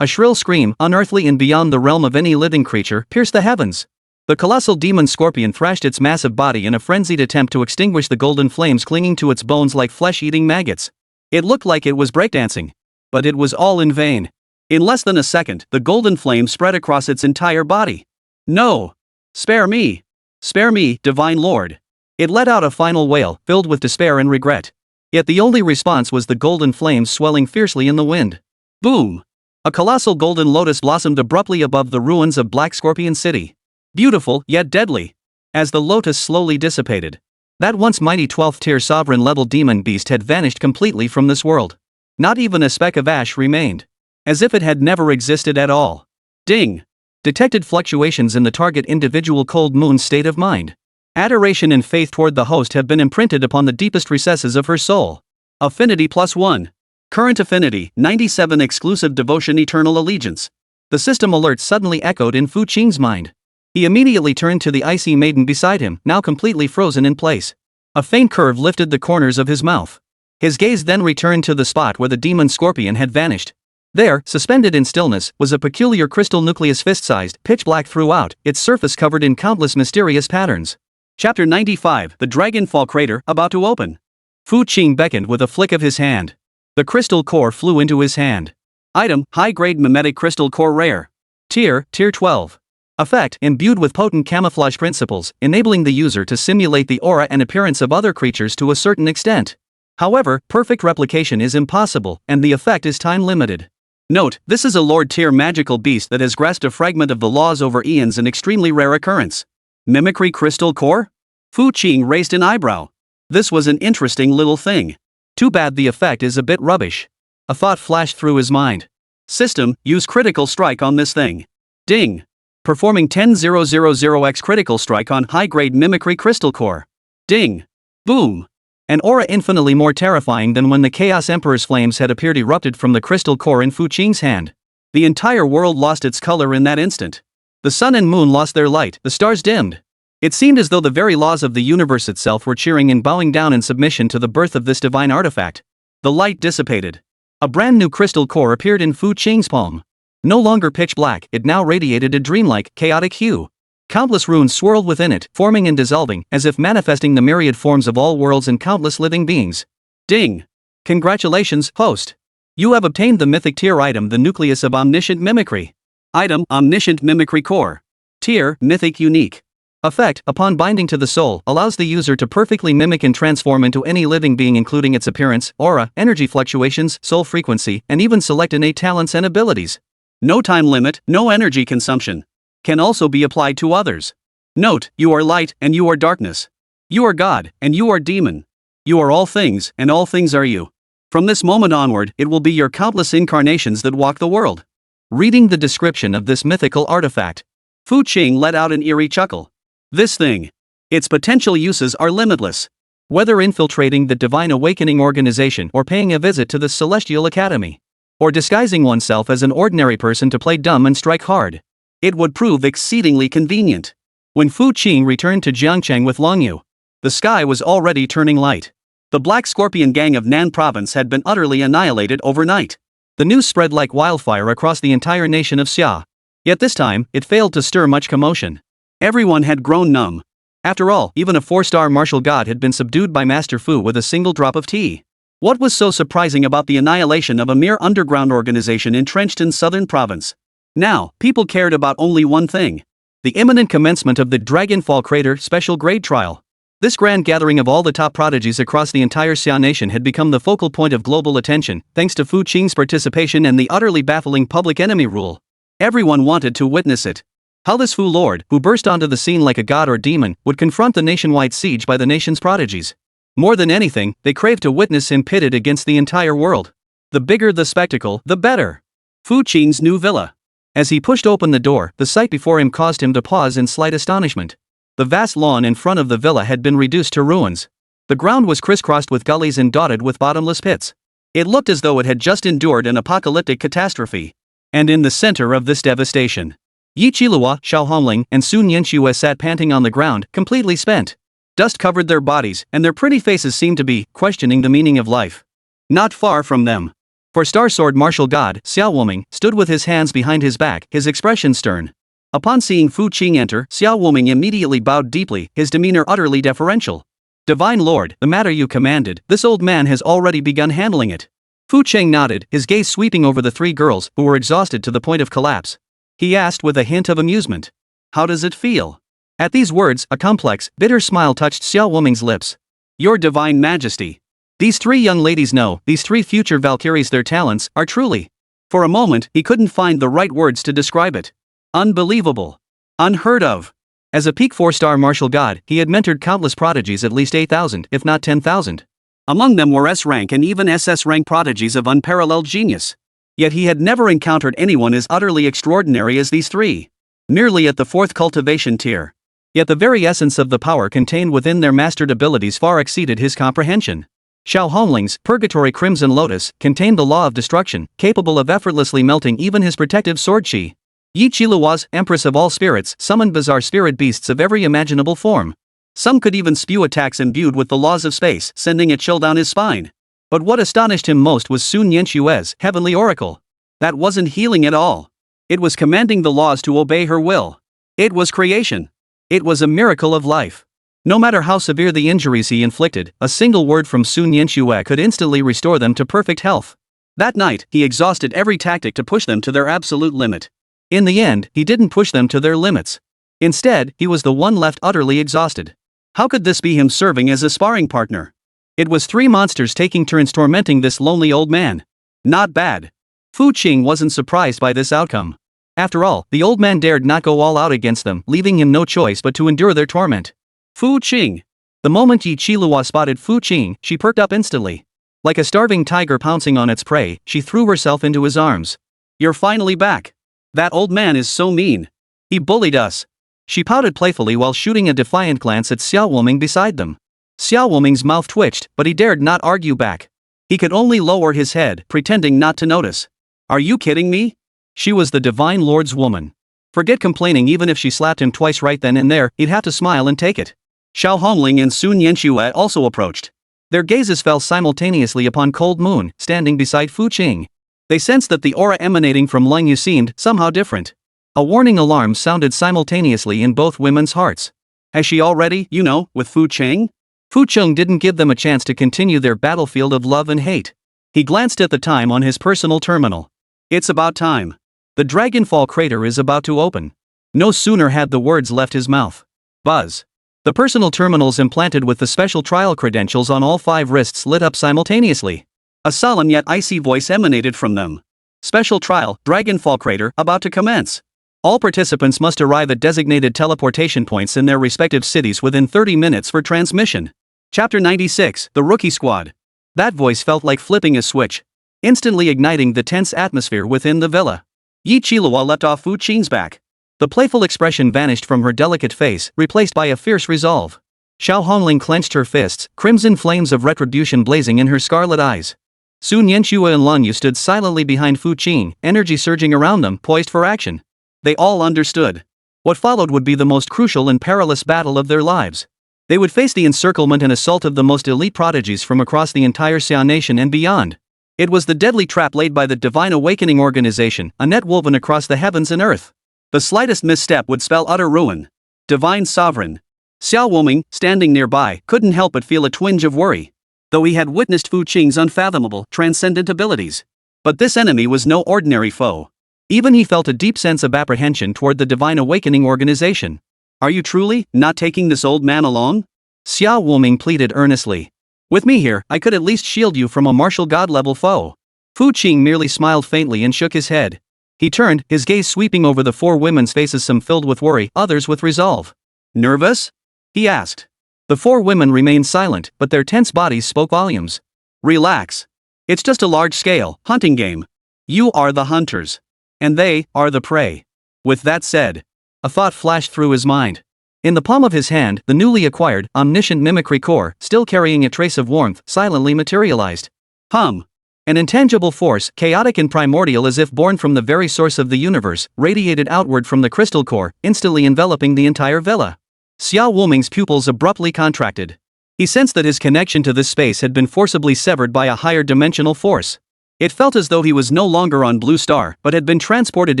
A shrill scream, unearthly and beyond the realm of any living creature, pierced the heavens. The colossal demon scorpion thrashed its massive body in a frenzied attempt to extinguish the golden flames clinging to its bones like flesh-eating maggots. It looked like it was breakdancing. But it was all in vain. In less than a second, the golden flame spread across its entire body. No! Spare me! Spare me, Divine Lord! It let out a final wail, filled with despair and regret. Yet the only response was the golden flames swelling fiercely in the wind. Boom! A colossal golden lotus blossomed abruptly above the ruins of Black Scorpion City. Beautiful, yet deadly. As the lotus slowly dissipated, that once mighty 12th-tier sovereign-level demon beast had vanished completely from this world. Not even a speck of ash remained. As if it had never existed at all. Ding! Detected fluctuations in the target individual Cold Moon's state of mind. Adoration and faith toward the host have been imprinted upon the deepest recesses of her soul. Affinity +1. Current affinity, 97. Exclusive devotion, eternal allegiance. The system alert suddenly echoed in Fu Qing's mind. He immediately turned to the icy maiden beside him, now completely frozen in place. A faint curve lifted the corners of his mouth. His gaze then returned to the spot where the demon scorpion had vanished. There, suspended in stillness, was a peculiar crystal nucleus fist-sized, pitch black throughout, its surface covered in countless mysterious patterns. Chapter 95, The Dragonfall Crater, about to open. Fu Qing beckoned with a flick of his hand. The crystal core flew into his hand. Item, high-grade mimetic crystal core rare. Tier 12. Effect, imbued with potent camouflage principles, enabling the user to simulate the aura and appearance of other creatures to a certain extent. However, perfect replication is impossible, and the effect is time-limited. Note, this is a Lord tier magical beast that has grasped a fragment of the laws over eons, an extremely rare occurrence. Mimicry crystal core? Fu Qing raised an eyebrow. This was an interesting little thing. Too bad the effect is a bit rubbish. A thought flashed through his mind. System, use critical strike on this thing. Ding. Performing 10,000x critical strike on high-grade mimicry crystal core. Ding. Boom. An aura infinitely more terrifying than when the Chaos Emperor's flames had appeared erupted from the crystal core in Fu Qing's hand. The entire world lost its color in that instant. The sun and moon lost their light, the stars dimmed. It seemed as though the very laws of the universe itself were cheering and bowing down in submission to the birth of this divine artifact. The light dissipated. A brand new crystal core appeared in Fu Qing's palm. No longer pitch black, it now radiated a dreamlike, chaotic hue. Countless runes swirled within it, forming and dissolving, as if manifesting the myriad forms of all worlds and countless living beings. Ding! Congratulations, host! You have obtained the mythic tier item, the nucleus of omniscient mimicry. Item, omniscient mimicry core. Tier, mythic unique. Effect, upon binding to the soul, allows the user to perfectly mimic and transform into any living being, including its appearance, aura, energy fluctuations, soul frequency, and even select innate talents and abilities. No time limit, no energy consumption. Can also be applied to others. Note, you are light, and you are darkness. You are God, and you are demon. You are all things, and all things are you. From this moment onward, it will be your countless incarnations that walk the world. Reading the description of this mythical artifact, Fu Qing let out an eerie chuckle. This thing. Its potential uses are limitless. Whether infiltrating the Divine Awakening organization or paying a visit to the Celestial Academy, or disguising oneself as an ordinary person to play dumb and strike hard, it would prove exceedingly convenient. When Fu Qing returned to Jiangcheng with Longyu, the sky was already turning light. The Black Scorpion gang of Nan province had been utterly annihilated overnight. The news spread like wildfire across the entire nation of Xia. Yet this time, it failed to stir much commotion. Everyone had grown numb. After all, even a 4-star martial god had been subdued by Master Fu with a single drop of tea. What was so surprising about the annihilation of a mere underground organization entrenched in southern province? Now, people cared about only one thing: the imminent commencement of the Dragonfall Crater special grade trial. This grand gathering of all the top prodigies across the entire Xia nation had become the focal point of global attention, thanks to Fu Qing's participation and the utterly baffling public enemy rule. Everyone wanted to witness it. How this Fu Lord, who burst onto the scene like a god or demon, would confront the nationwide siege by the nation's prodigies. More than anything, they craved to witness him pitted against the entire world. The bigger the spectacle, the better. Fu Qing's new villa. As he pushed open the door, the sight before him caused him to pause in slight astonishment. The vast lawn in front of the villa had been reduced to ruins. The ground was crisscrossed with gullies and dotted with bottomless pits. It looked as though it had just endured an apocalyptic catastrophe. And in the center of this devastation, Yi Qilihua, Xiao Hongling, and Sun Yanxue sat panting on the ground, completely spent. Dust covered their bodies, and their pretty faces seemed to be questioning the meaning of life. Not far from them, for Star Sword Martial God, Xiao Wuming, stood with his hands behind his back, his expression stern. Upon seeing Fu Qing enter, Xiao Wuming immediately bowed deeply, his demeanor utterly deferential. Divine Lord, the matter you commanded, this old man has already begun handling it. Fu Qing nodded, his gaze sweeping over the 3 girls, who were exhausted to the point of collapse. He asked with a hint of amusement, "How does it feel?" At these words, a complex, bitter smile touched Xiao Wuming's lips. "Your Divine Majesty. These 3 young ladies know, these 3 future Valkyries, their talents are truly..." For a moment, he couldn't find the right words to describe it. Unbelievable. Unheard of. As a peak 4-star martial god, he had mentored countless prodigies, at least 8,000, if not 10,000. Among them were S-rank and even SS-rank prodigies of unparalleled genius. Yet he had never encountered anyone as utterly extraordinary as these 3. Merely at the 4th cultivation tier. Yet the very essence of the power contained within their mastered abilities far exceeded his comprehension. Xiao Hongling's Purgatory Crimson Lotus contained the law of destruction, capable of effortlessly melting even his protective sword chi. Yi Qiluhua's Empress of all spirits summoned bizarre spirit beasts of every imaginable form. Some could even spew attacks imbued with the laws of space, sending a chill down his spine. But what astonished him most was Sun Yanxue's Heavenly Oracle. That wasn't healing at all. It was commanding the laws to obey her will. It was creation. It was a miracle of life. No matter how severe the injuries he inflicted, a single word from Sun Yanxue could instantly restore them to perfect health. That night, he exhausted every tactic to push them to their absolute limit. In the end, he didn't push them to their limits. Instead, he was the one left utterly exhausted. How could this be him serving as a sparring partner? It was three monsters taking turns tormenting this lonely old man. Not bad. Fu Qing wasn't surprised by this outcome. After all, the old man dared not go all out against them, leaving him no choice but to endure their torment. Fu Qing. The moment Yi Qilihua spotted Fu Qing, she perked up instantly. Like a starving tiger pouncing on its prey, she threw herself into his arms. You're finally back. That old man is so mean. He bullied us. She pouted playfully while shooting a defiant glance at Xiao Wuming beside them. Xiao Wuming's mouth twitched, but he dared not argue back. He could only lower his head, pretending not to notice. Are you kidding me? She was the Divine Lord's woman. Forget complaining. Even if she slapped him twice right then and there, he'd have to smile and take it. Xiao Hongling and Sun Yanxue also approached. Their gazes fell simultaneously upon Cold Moon, standing beside Fu Qing. They sensed that the aura emanating from Leng Yu seemed somehow different. A warning alarm sounded simultaneously in both women's hearts. Has she already, with Fu Qing? Fu Qing didn't give them a chance to continue their battlefield of love and hate. He glanced at the time on his personal terminal. It's about time. The Dragonfall crater is about to open. No sooner had the words left his mouth. Buzz. The personal terminals implanted with the special trial credentials on all 5 wrists lit up simultaneously. A solemn yet icy voice emanated from them. Special trial, Dragonfall crater, about to commence. All participants must arrive at designated teleportation points in their respective cities within 30 minutes for transmission. Chapter 96, The Rookie Squad. That voice felt like flipping a switch, instantly igniting the tense atmosphere within the villa. Yi Qilihua leapt off Fu Qing's back. The playful expression vanished from her delicate face, replaced by a fierce resolve. Xiao Hongling clenched her fists, crimson flames of retribution blazing in her scarlet eyes. Sun Yanxue and Leng Yu stood silently behind Fu Qing, energy surging around them, poised for action. They all understood. What followed would be the most crucial and perilous battle of their lives. They would face the encirclement and assault of the most elite prodigies from across the entire Xia nation and beyond. It was the deadly trap laid by the Divine Awakening Organization, a net woven across the heavens and earth. The slightest misstep would spell utter ruin. Divine Sovereign. Xiao Wuming, standing nearby, couldn't help but feel a twinge of worry. Though he had witnessed Fu Qing's unfathomable, transcendent abilities. But this enemy was no ordinary foe. Even he felt a deep sense of apprehension toward the Divine Awakening Organization. Are you truly not taking this old man along? Xiao Wuming pleaded earnestly. With me here, I could at least shield you from a martial god-level foe. Fu Qing merely smiled faintly and shook his head. He turned, his gaze sweeping over the 4 women's faces, some filled with worry, others with resolve. Nervous? He asked. The 4 women remained silent, but their tense bodies spoke volumes. Relax. It's just a large-scale hunting game. You are the hunters. And they are the prey. With that said, a thought flashed through his mind. In the palm of his hand, the newly acquired, omniscient mimicry core, still carrying a trace of warmth, silently materialized. An intangible force, chaotic and primordial as if born from the very source of the universe, radiated outward from the crystal core, instantly enveloping the entire villa. Xiao Wuming's pupils abruptly contracted. He sensed that his connection to this space had been forcibly severed by a higher dimensional force. It felt as though he was no longer on Blue Star, but had been transported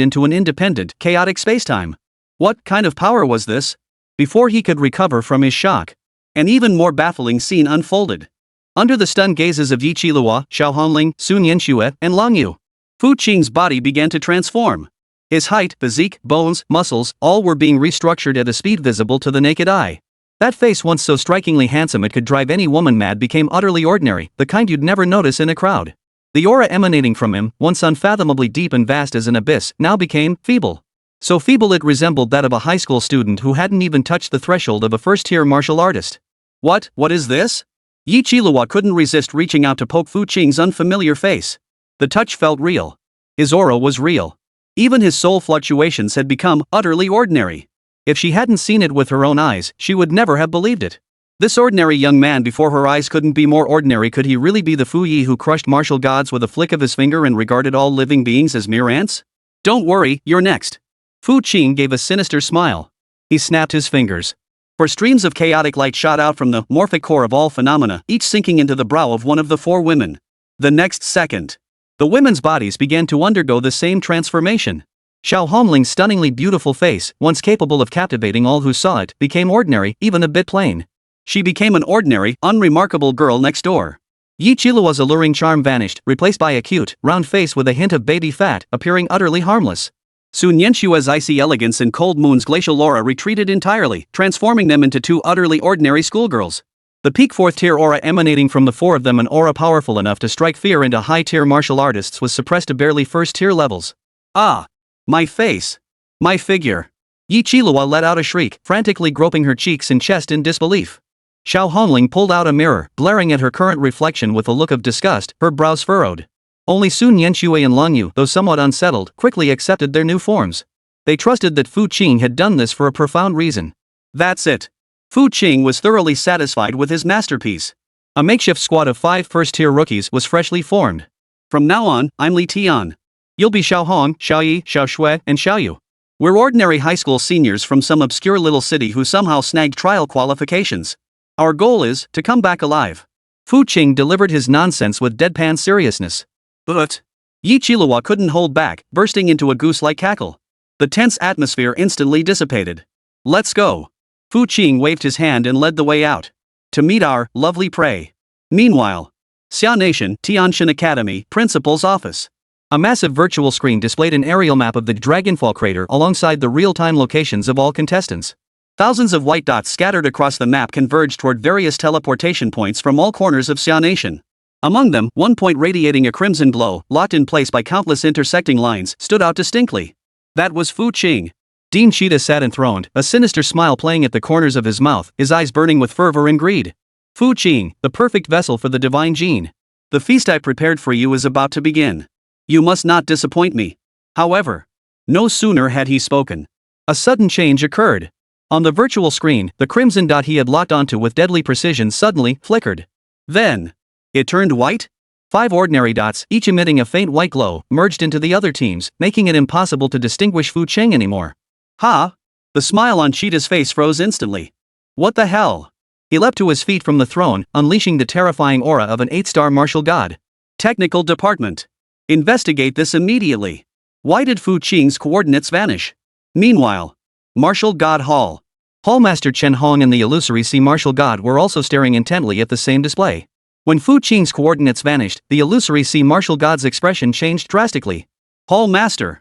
into an independent, chaotic spacetime. What kind of power was this? Before he could recover from his shock, an even more baffling scene unfolded. Under the stunned gazes of Yi Qilihua, Xiao Hongling, Sun Yanxue, and Leng Yu, Fu Qing's body began to transform. His height, physique, bones, muscles, all were being restructured at a speed visible to the naked eye. That face, once so strikingly handsome it could drive any woman mad, became utterly ordinary, the kind you'd never notice in a crowd. The aura emanating from him, once unfathomably deep and vast as an abyss, now became feeble. So feeble it resembled that of a high school student who hadn't even touched the threshold of a first-tier martial artist. What is this? Yi Qilihua couldn't resist reaching out to poke Fu Qing's unfamiliar face. The touch felt real. His aura was real. Even his soul fluctuations had become utterly ordinary. If she hadn't seen it with her own eyes, she would never have believed it. This ordinary young man before her eyes couldn't be more ordinary. Could he really be the Fu Yi who crushed martial gods with a flick of his finger and regarded all living beings as mere ants? Don't worry, you're next. Fu Qing gave a sinister smile. He snapped his fingers. For streams of chaotic light shot out from the morphic core of all phenomena, each sinking into the brow of one of the 4 women. The next second, The women's bodies began to undergo the same transformation. Xiao Hongling's stunningly beautiful face, once capable of captivating all who saw it, became ordinary, even a bit plain. She became an ordinary, unremarkable girl next door. Yi Qilua's alluring charm vanished, replaced by a cute, round face with a hint of baby fat, appearing utterly harmless. Sun Yenshua's icy elegance and Cold Moon's glacial aura retreated entirely, transforming them into two utterly ordinary schoolgirls. The peak 4th-tier aura emanating from the four of them, an aura powerful enough to strike fear into high-tier martial artists, was suppressed to barely 1st-tier levels. Ah! My face! My figure! Yi Qilua let out a shriek, frantically groping her cheeks and chest in disbelief. Xiao Hongling pulled out a mirror, glaring at her current reflection with a look of disgust, her brows furrowed. Only Sun Yenxue and Long Yu, though somewhat unsettled, quickly accepted their new forms. They trusted that Fu Qing had done this for a profound reason. That's it. Fu Qing was thoroughly satisfied with his masterpiece. A makeshift squad of 5 first-tier rookies was freshly formed. From now on, I'm Li Tian. You'll be Xiao Hong, Xiao Yi, Xiao Shui, and Xiao Yu. We're ordinary high school seniors from some obscure little city who somehow snagged trial qualifications. Our goal is to come back alive. Fu Qing delivered his nonsense with deadpan seriousness. But Yi Qilua couldn't hold back, bursting into a goose-like cackle. The tense atmosphere instantly dissipated. Let's go. Fu Qing waved his hand and led the way out. To meet our lovely prey. Meanwhile, Xia Nation, Tianshan Academy, Principal's office. A massive virtual screen displayed an aerial map of the Dragonfall crater alongside the real-time locations of all contestants. Thousands of white dots scattered across the map converged toward various teleportation points from all corners of Xia Nation. Among them, one point radiating a crimson glow, locked in place by countless intersecting lines, stood out distinctly. That was Fu Qing. Dean Shida sat enthroned, a sinister smile playing at the corners of his mouth, his eyes burning with fervor and greed. Fu Qing, the perfect vessel for the divine gene. The feast I prepared for you is about to begin. You must not disappoint me. However, no sooner had he spoken. A sudden change occurred. On the virtual screen, the crimson dot he had locked onto with deadly precision suddenly flickered. Then, it turned white? 5 ordinary dots, each emitting a faint white glow, merged into the other teams, making it impossible to distinguish Fu Qing anymore. Ha! The smile on Cheetah's face froze instantly. What the hell? He leapt to his feet from the throne, unleashing the terrifying aura of an 8-star martial god. Technical Department. Investigate this immediately. Why did Fu Qing's coordinates vanish? Meanwhile, Martial God Hall. Hallmaster Chen Hong and the illusory Sea Martial God were also staring intently at the same display. When Fu Qing's coordinates vanished, the illusory Sea Martial God's expression changed drastically. Hallmaster.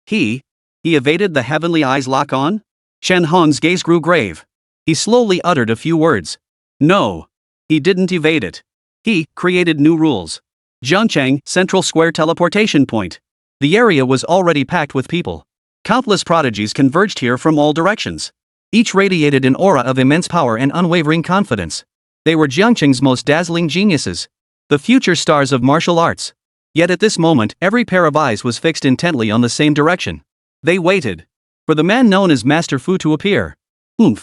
He evaded the heavenly eyes lock on? Chen Hong's gaze grew grave. He slowly uttered a few words. No. He didn't evade it. He created new rules. Jiangcheng, Central Square Teleportation Point. The area was already packed with people. Countless prodigies converged here from all directions. Each radiated an aura of immense power and unwavering confidence. They were Jiangcheng's most dazzling geniuses. The future stars of martial arts. Yet at this moment, every pair of eyes was fixed intently on the same direction. They waited for the man known as Master Fu to appear.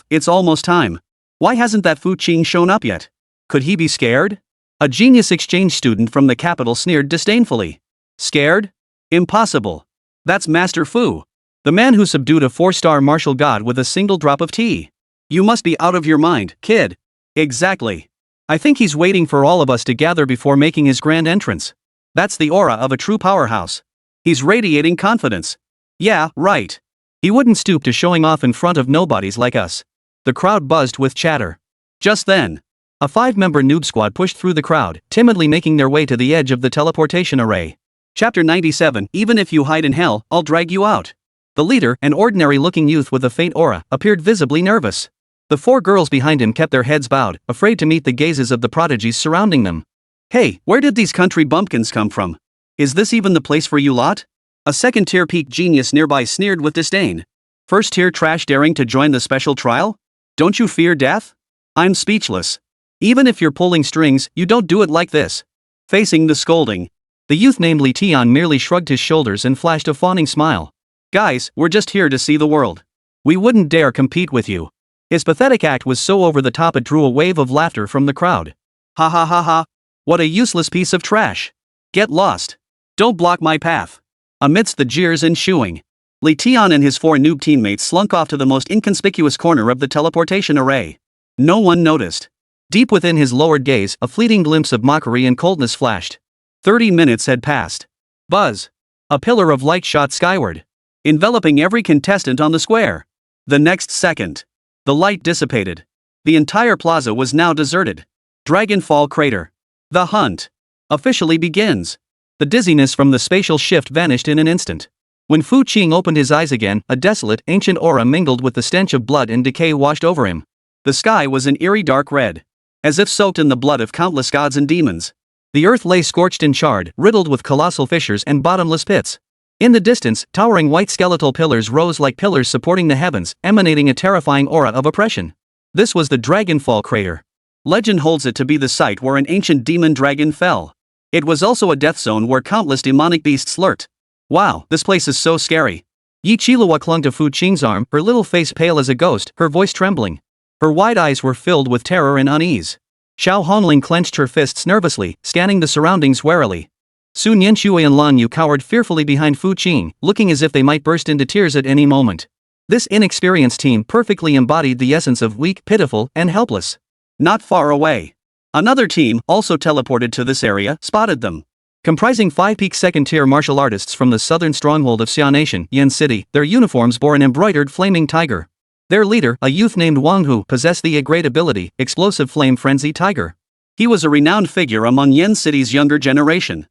It's almost time. Why hasn't that Fu Qing shown up yet? Could he be scared? A genius exchange student from the capital sneered disdainfully. Scared? Impossible. That's Master Fu. The man who subdued a 4-star martial god with a single drop of tea. You must be out of your mind, kid. Exactly. I think he's waiting for all of us to gather before making his grand entrance. That's the aura of a true powerhouse. He's radiating confidence. Yeah, right. He wouldn't stoop to showing off in front of nobodies like us. The crowd buzzed with chatter. Just then, a 5-member noob squad pushed through the crowd, timidly making their way to the edge of the teleportation array. Chapter 97. Even if you hide in hell, I'll drag you out. The leader, an ordinary-looking youth with a faint aura, appeared visibly nervous. The 4 girls behind him kept their heads bowed, afraid to meet the gazes of the prodigies surrounding them. Hey, where did these country bumpkins come from? Is this even the place for you lot? A 2nd-tier peak genius nearby sneered with disdain. 1st-tier trash daring to join the special trial? Don't you fear death? I'm speechless. Even if you're pulling strings, you don't do it like this. Facing the scolding, the youth named Li Tian merely shrugged his shoulders and flashed a fawning smile. Guys, we're just here to see the world. We wouldn't dare compete with you. His pathetic act was so over the top it drew a wave of laughter from the crowd. Ha ha ha ha. What a useless piece of trash. Get lost. Don't block my path. Amidst the jeers and shooing, Li Tian and his 4 noob teammates slunk off to the most inconspicuous corner of the teleportation array. No one noticed. Deep within his lowered gaze, a fleeting glimpse of mockery and coldness flashed. 30 minutes had passed. Buzz. A pillar of light shot skyward, enveloping every contestant on the square. The next second, the light dissipated. The entire plaza was now deserted. Dragonfall Crater. The hunt officially begins. The dizziness from the spatial shift vanished in an instant. When Fu Qing opened his eyes again, a desolate, ancient aura mingled with the stench of blood and decay washed over him. The sky was an eerie dark red, as if soaked in the blood of countless gods and demons. The earth lay scorched and charred, riddled with colossal fissures and bottomless pits. In the distance, towering white skeletal pillars rose like pillars supporting the heavens, emanating a terrifying aura of oppression. This was the Dragonfall Crater. Legend holds it to be the site where an ancient demon dragon fell. It was also a death zone where countless demonic beasts lurked. Wow, this place is so scary. Yi Qiluo clung to Fu Qing's arm, her little face pale as a ghost, her voice trembling. Her wide eyes were filled with terror and unease. Xiao Hongling clenched her fists nervously, scanning the surroundings warily. Sun Yenshui and Lan Yu cowered fearfully behind Fu Qing, looking as if they might burst into tears at any moment. This inexperienced team perfectly embodied the essence of weak, pitiful, and helpless. Not far away, another team, also teleported to this area, spotted them. Comprising 5 peak second-tier martial artists from the southern stronghold of Xia Nation, Yan City, their uniforms bore an embroidered flaming tiger. Their leader, a youth named Wang Hu, possessed the great ability, Explosive Flame Frenzy Tiger. He was a renowned figure among Yan City's younger generation.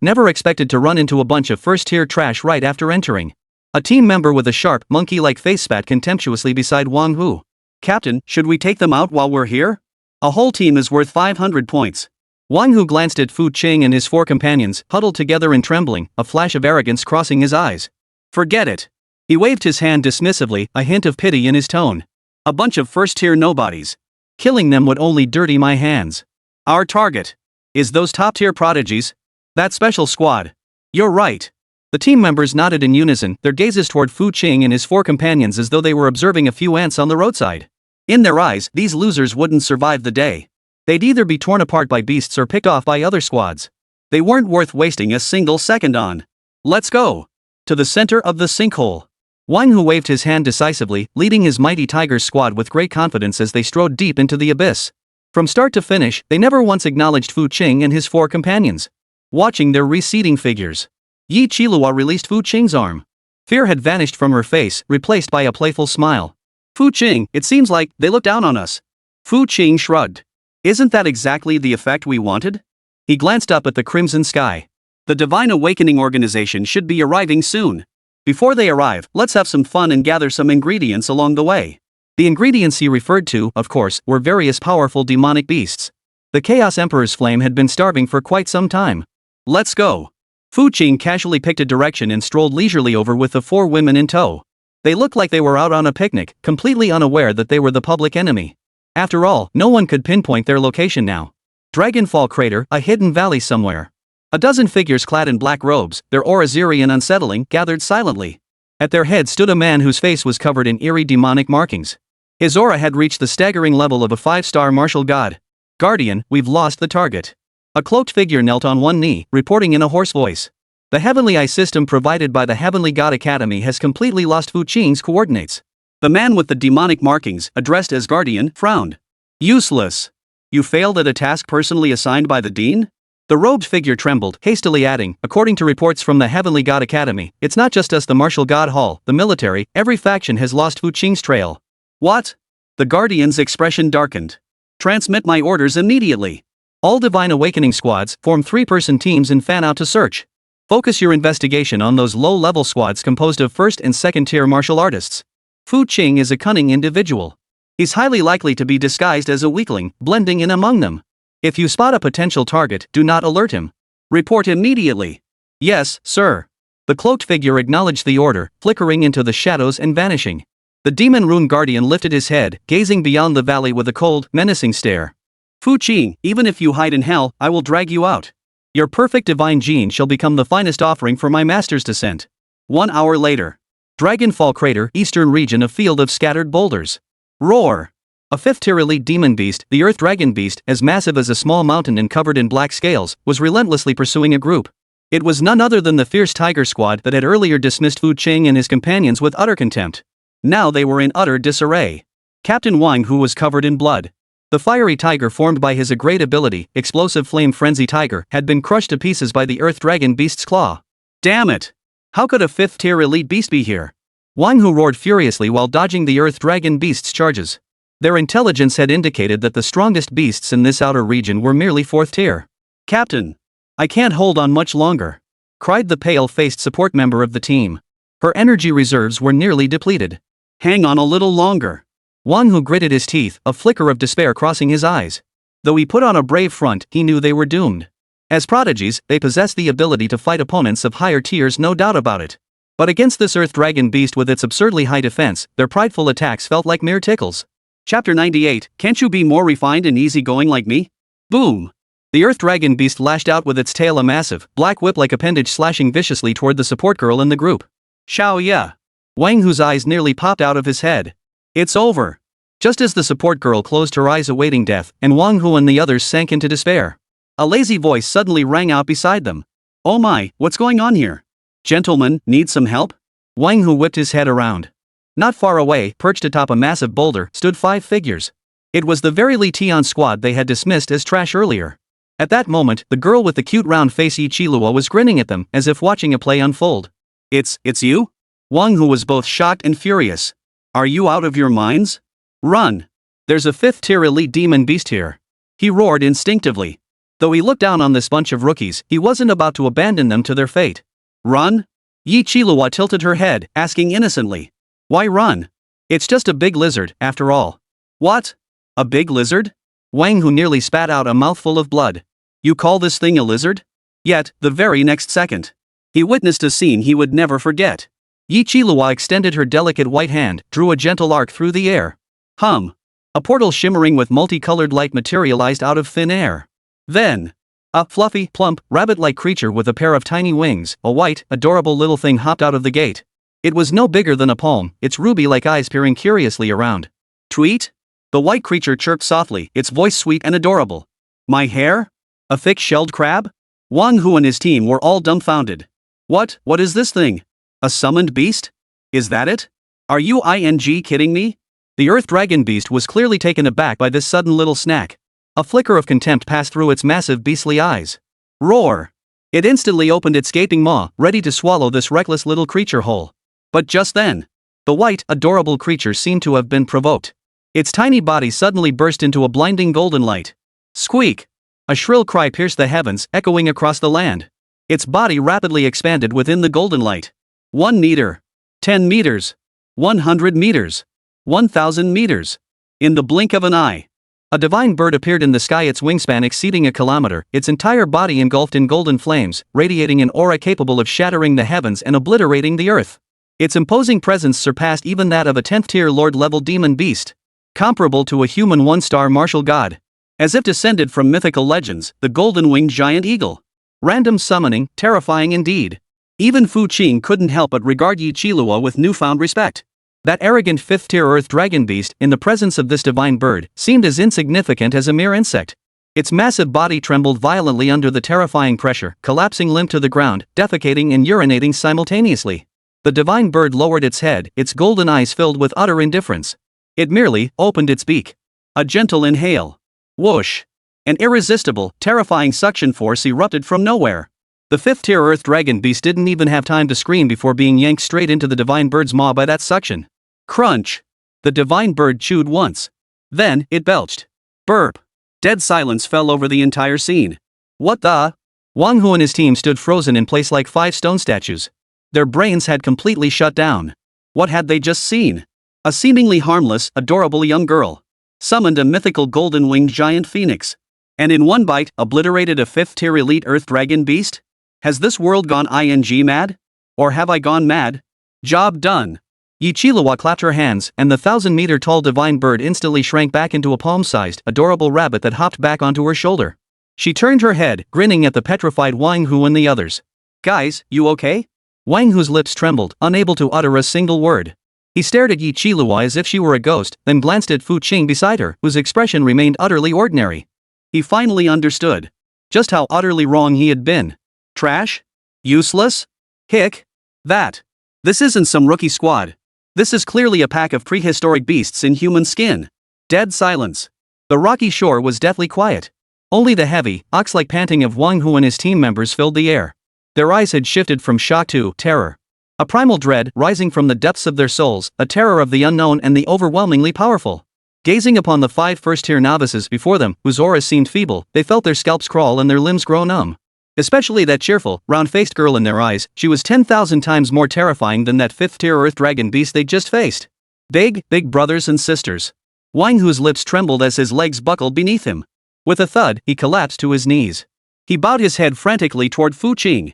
Never expected to run into a bunch of first-tier trash right after entering. A team member with a sharp, monkey-like face spat contemptuously beside Wang Hu. Captain, should we take them out while we're here? A whole team is worth 500 points. Wang Hu glanced at Fu Qing and his 4 companions, huddled together and trembling, a flash of arrogance crossing his eyes. Forget it. He waved his hand dismissively, a hint of pity in his tone. A bunch of first-tier nobodies. Killing them would only dirty my hands. Our target is those top-tier prodigies. That special squad. You're right. The team members nodded in unison, their gazes toward Fu Qing and his 4 companions as though they were observing a few ants on the roadside. In their eyes, these losers wouldn't survive the day. They'd either be torn apart by beasts or picked off by other squads. They weren't worth wasting a single second on. Let's go. To the center of the sinkhole. Wang Hu waved his hand decisively, leading his mighty Tigers squad with great confidence as they strode deep into the abyss. From start to finish, they never once acknowledged Fu Qing and his 4 companions. Watching their receding figures, Yi Qiluo released Fu Qing's arm. Fear had vanished from her face, replaced by a playful smile. Fu Qing, it seems like they look down on us. Fu Qing shrugged. Isn't that exactly the effect we wanted? He glanced up at the crimson sky. The Divine Awakening organization should be arriving soon. Before they arrive, let's have some fun and gather some ingredients along the way. The ingredients he referred to, of course, were various powerful demonic beasts. The Chaos Emperor's flame had been starving for quite some time. Let's go. Fu Qing casually picked a direction and strolled leisurely over with the 4 women in tow. They looked like they were out on a picnic, completely unaware that they were the public enemy. After all, no one could pinpoint their location now. Dragonfall Crater, a hidden valley somewhere. A dozen figures clad in black robes, their auras eerie and unsettling, gathered silently. At their head stood a man whose face was covered in eerie demonic markings. His aura had reached the staggering level of a 5-star martial god. Guardian, we've lost the target. A cloaked figure knelt on one knee, reporting in a hoarse voice. The Heavenly Eye system provided by the Heavenly God Academy has completely lost Fu Qing's coordinates. The man with the demonic markings, addressed as Guardian, frowned. Useless. You failed at a task personally assigned by the Dean? The robed figure trembled, hastily adding, according to reports from the Heavenly God Academy, it's not just us, the Martial God Hall, the military, every faction has lost Fu Qing's trail. What? The Guardian's expression darkened. Transmit my orders immediately. All Divine Awakening squads, form 3-person teams and fan out to search. Focus your investigation on those low-level squads composed of 1st and 2nd-tier martial artists. Fu Qing is a cunning individual. He's highly likely to be disguised as a weakling, blending in among them. If you spot a potential target, do not alert him. Report immediately. Yes, sir. The cloaked figure acknowledged the order, flickering into the shadows and vanishing. The Demon Rune Guardian lifted his head, gazing beyond the valley with a cold, menacing stare. Fu Qing, even if you hide in hell, I will drag you out. Your perfect divine gene shall become the finest offering for my master's descent. 1 hour later. Dragonfall Crater, eastern region, a field of scattered boulders. Roar. A 5th-tier elite demon beast, the Earth Dragon Beast, as massive as a small mountain and covered in black scales, was relentlessly pursuing a group. It was none other than the fierce Tiger Squad that had earlier dismissed Fu Qing and his companions with utter contempt. Now they were in utter disarray. Captain Wang Hu was covered in blood. The fiery tiger formed by his great ability, Explosive Flame Frenzy Tiger, had been crushed to pieces by the Earth Dragon Beast's claw. Damn it! How could a 5th-tier elite beast be here? Wang Hu roared furiously while dodging the Earth Dragon Beast's charges. Their intelligence had indicated that the strongest beasts in this outer region were merely 4th tier. Captain! I can't hold on much longer, cried the pale-faced support member of the team. Her energy reserves were nearly depleted. Hang on a little longer. Wang Hu gritted his teeth, a flicker of despair crossing his eyes. Though he put on a brave front, he knew they were doomed. As prodigies, they possessed the ability to fight opponents of higher tiers, no doubt about it. But against this Earth Dragon Beast with its absurdly high defense, their prideful attacks felt like mere tickles. Chapter 98, Can't you be more refined and easygoing like me? Boom! The Earth Dragon Beast lashed out with its tail, a massive, black whip-like appendage slashing viciously toward the support girl in the group. Xiao ya! Wang Hu's eyes nearly popped out of his head. It's over. Just as the support girl closed her eyes awaiting death, and Wang Hu and the others sank into despair, a lazy voice suddenly rang out beside them. Oh my, what's going on here? Gentlemen, need some help? Wang Hu whipped his head around. Not far away, perched atop a massive boulder, stood 5 figures. It was the very Li Tian squad they had dismissed as trash earlier. At that moment, the girl with the cute round face Yi Qilua was grinning at them, as if watching a play unfold. It's you? Wang Hu was both shocked and furious. Are you out of your minds? Run! There's a 5th-tier elite demon beast here. He roared instinctively. Though he looked down on this bunch of rookies, he wasn't about to abandon them to their fate. Run? Yi Qilua tilted her head, asking innocently. Why run? It's just a big lizard, after all. What? A big lizard? Wang Hu nearly spat out a mouthful of blood. You call this thing a lizard? Yet, the very next second, he witnessed a scene he would never forget. Yi Qilua extended her delicate white hand, drew a gentle arc through the air. A portal shimmering with multicolored light materialized out of thin air. Then, a fluffy, plump, rabbit-like creature with a pair of tiny wings, a white, adorable little thing hopped out of the gate. It was no bigger than a palm, its ruby-like eyes peering curiously around. Tweet? The white creature chirped softly, its voice sweet and adorable. My hair? A thick shelled crab? Wang Hu and his team were all dumbfounded. What is this thing? A summoned beast? Is that it? Are you kidding me? The Earth Dragon Beast was clearly taken aback by this sudden little snack. A flicker of contempt passed through its massive beastly eyes. Roar! It instantly opened its gaping maw, ready to swallow this reckless little creature whole. But just then, the white, adorable creature seemed to have been provoked. Its tiny body suddenly burst into a blinding golden light. Squeak! A shrill cry pierced the heavens, echoing across the land. Its body rapidly expanded within the golden light. 1 meter. 10 meters. 100 meters. 1,000 meters. In the blink of an eye, a divine bird appeared in the sky, its wingspan exceeding a kilometer, its entire body engulfed in golden flames, radiating an aura capable of shattering the heavens and obliterating the earth. Its imposing presence surpassed even that of a 10th-tier Lord-level demon beast, comparable to a human 1-star martial god. As if descended from mythical legends, the golden-winged giant eagle. Random summoning, terrifying indeed. Even Fu Qing couldn't help but regard Yi Qilua with newfound respect. That arrogant 5th-tier Earth Dragon Beast, in the presence of this divine bird, seemed as insignificant as a mere insect. Its massive body trembled violently under the terrifying pressure, collapsing limp to the ground, defecating and urinating simultaneously. The divine bird lowered its head, its golden eyes filled with utter indifference. It merely opened its beak. A gentle inhale. Whoosh! An irresistible, terrifying suction force erupted from nowhere. The 5th-tier Earth Dragon Beast didn't even have time to scream before being yanked straight into the divine bird's maw by that suction. Crunch! The divine bird chewed once. Then, it belched. Burp! Dead silence fell over the entire scene. What the? Wang Hu and his team stood frozen in place like 5 stone statues. Their brains had completely shut down. What had they just seen? A seemingly harmless, adorable young girl summoned a mythical golden-winged giant phoenix, and in one bite obliterated a 5th-tier elite Earth Dragon Beast? Has this world gone mad? Or have I gone mad? Job done. Yi Qilua clapped her hands, and the 1,000-meter-tall divine bird instantly shrank back into a palm-sized, adorable rabbit that hopped back onto her shoulder. She turned her head, grinning at the petrified Wang Hu and the others. Guys, you okay? Wang Hu's lips trembled, unable to utter a single word. He stared at Yi Qilua as if she were a ghost, then glanced at Fu Qing beside her, whose expression remained utterly ordinary. He finally understood just how utterly wrong he had been. Trash? Useless? Hick? That. This isn't some rookie squad. This is clearly a pack of prehistoric beasts in human skin. Dead silence. The rocky shore was deathly quiet. Only the heavy, ox-like panting of Wang Hu and his team members filled the air. Their eyes had shifted from shock to terror. A primal dread rising from the depths of their souls, a terror of the unknown and the overwhelmingly powerful. Gazing upon the 5 first-tier novices before them, whose auras seemed feeble, they felt their scalps crawl and their limbs grow numb. Especially that cheerful, round-faced girl in their eyes, she was 10,000 times more terrifying than that 5th-tier earth dragon beast they'd just faced. Big brothers and sisters. Wang Hu's lips trembled as his legs buckled beneath him. With a thud, he collapsed to his knees. He bowed his head frantically toward Fu Qing.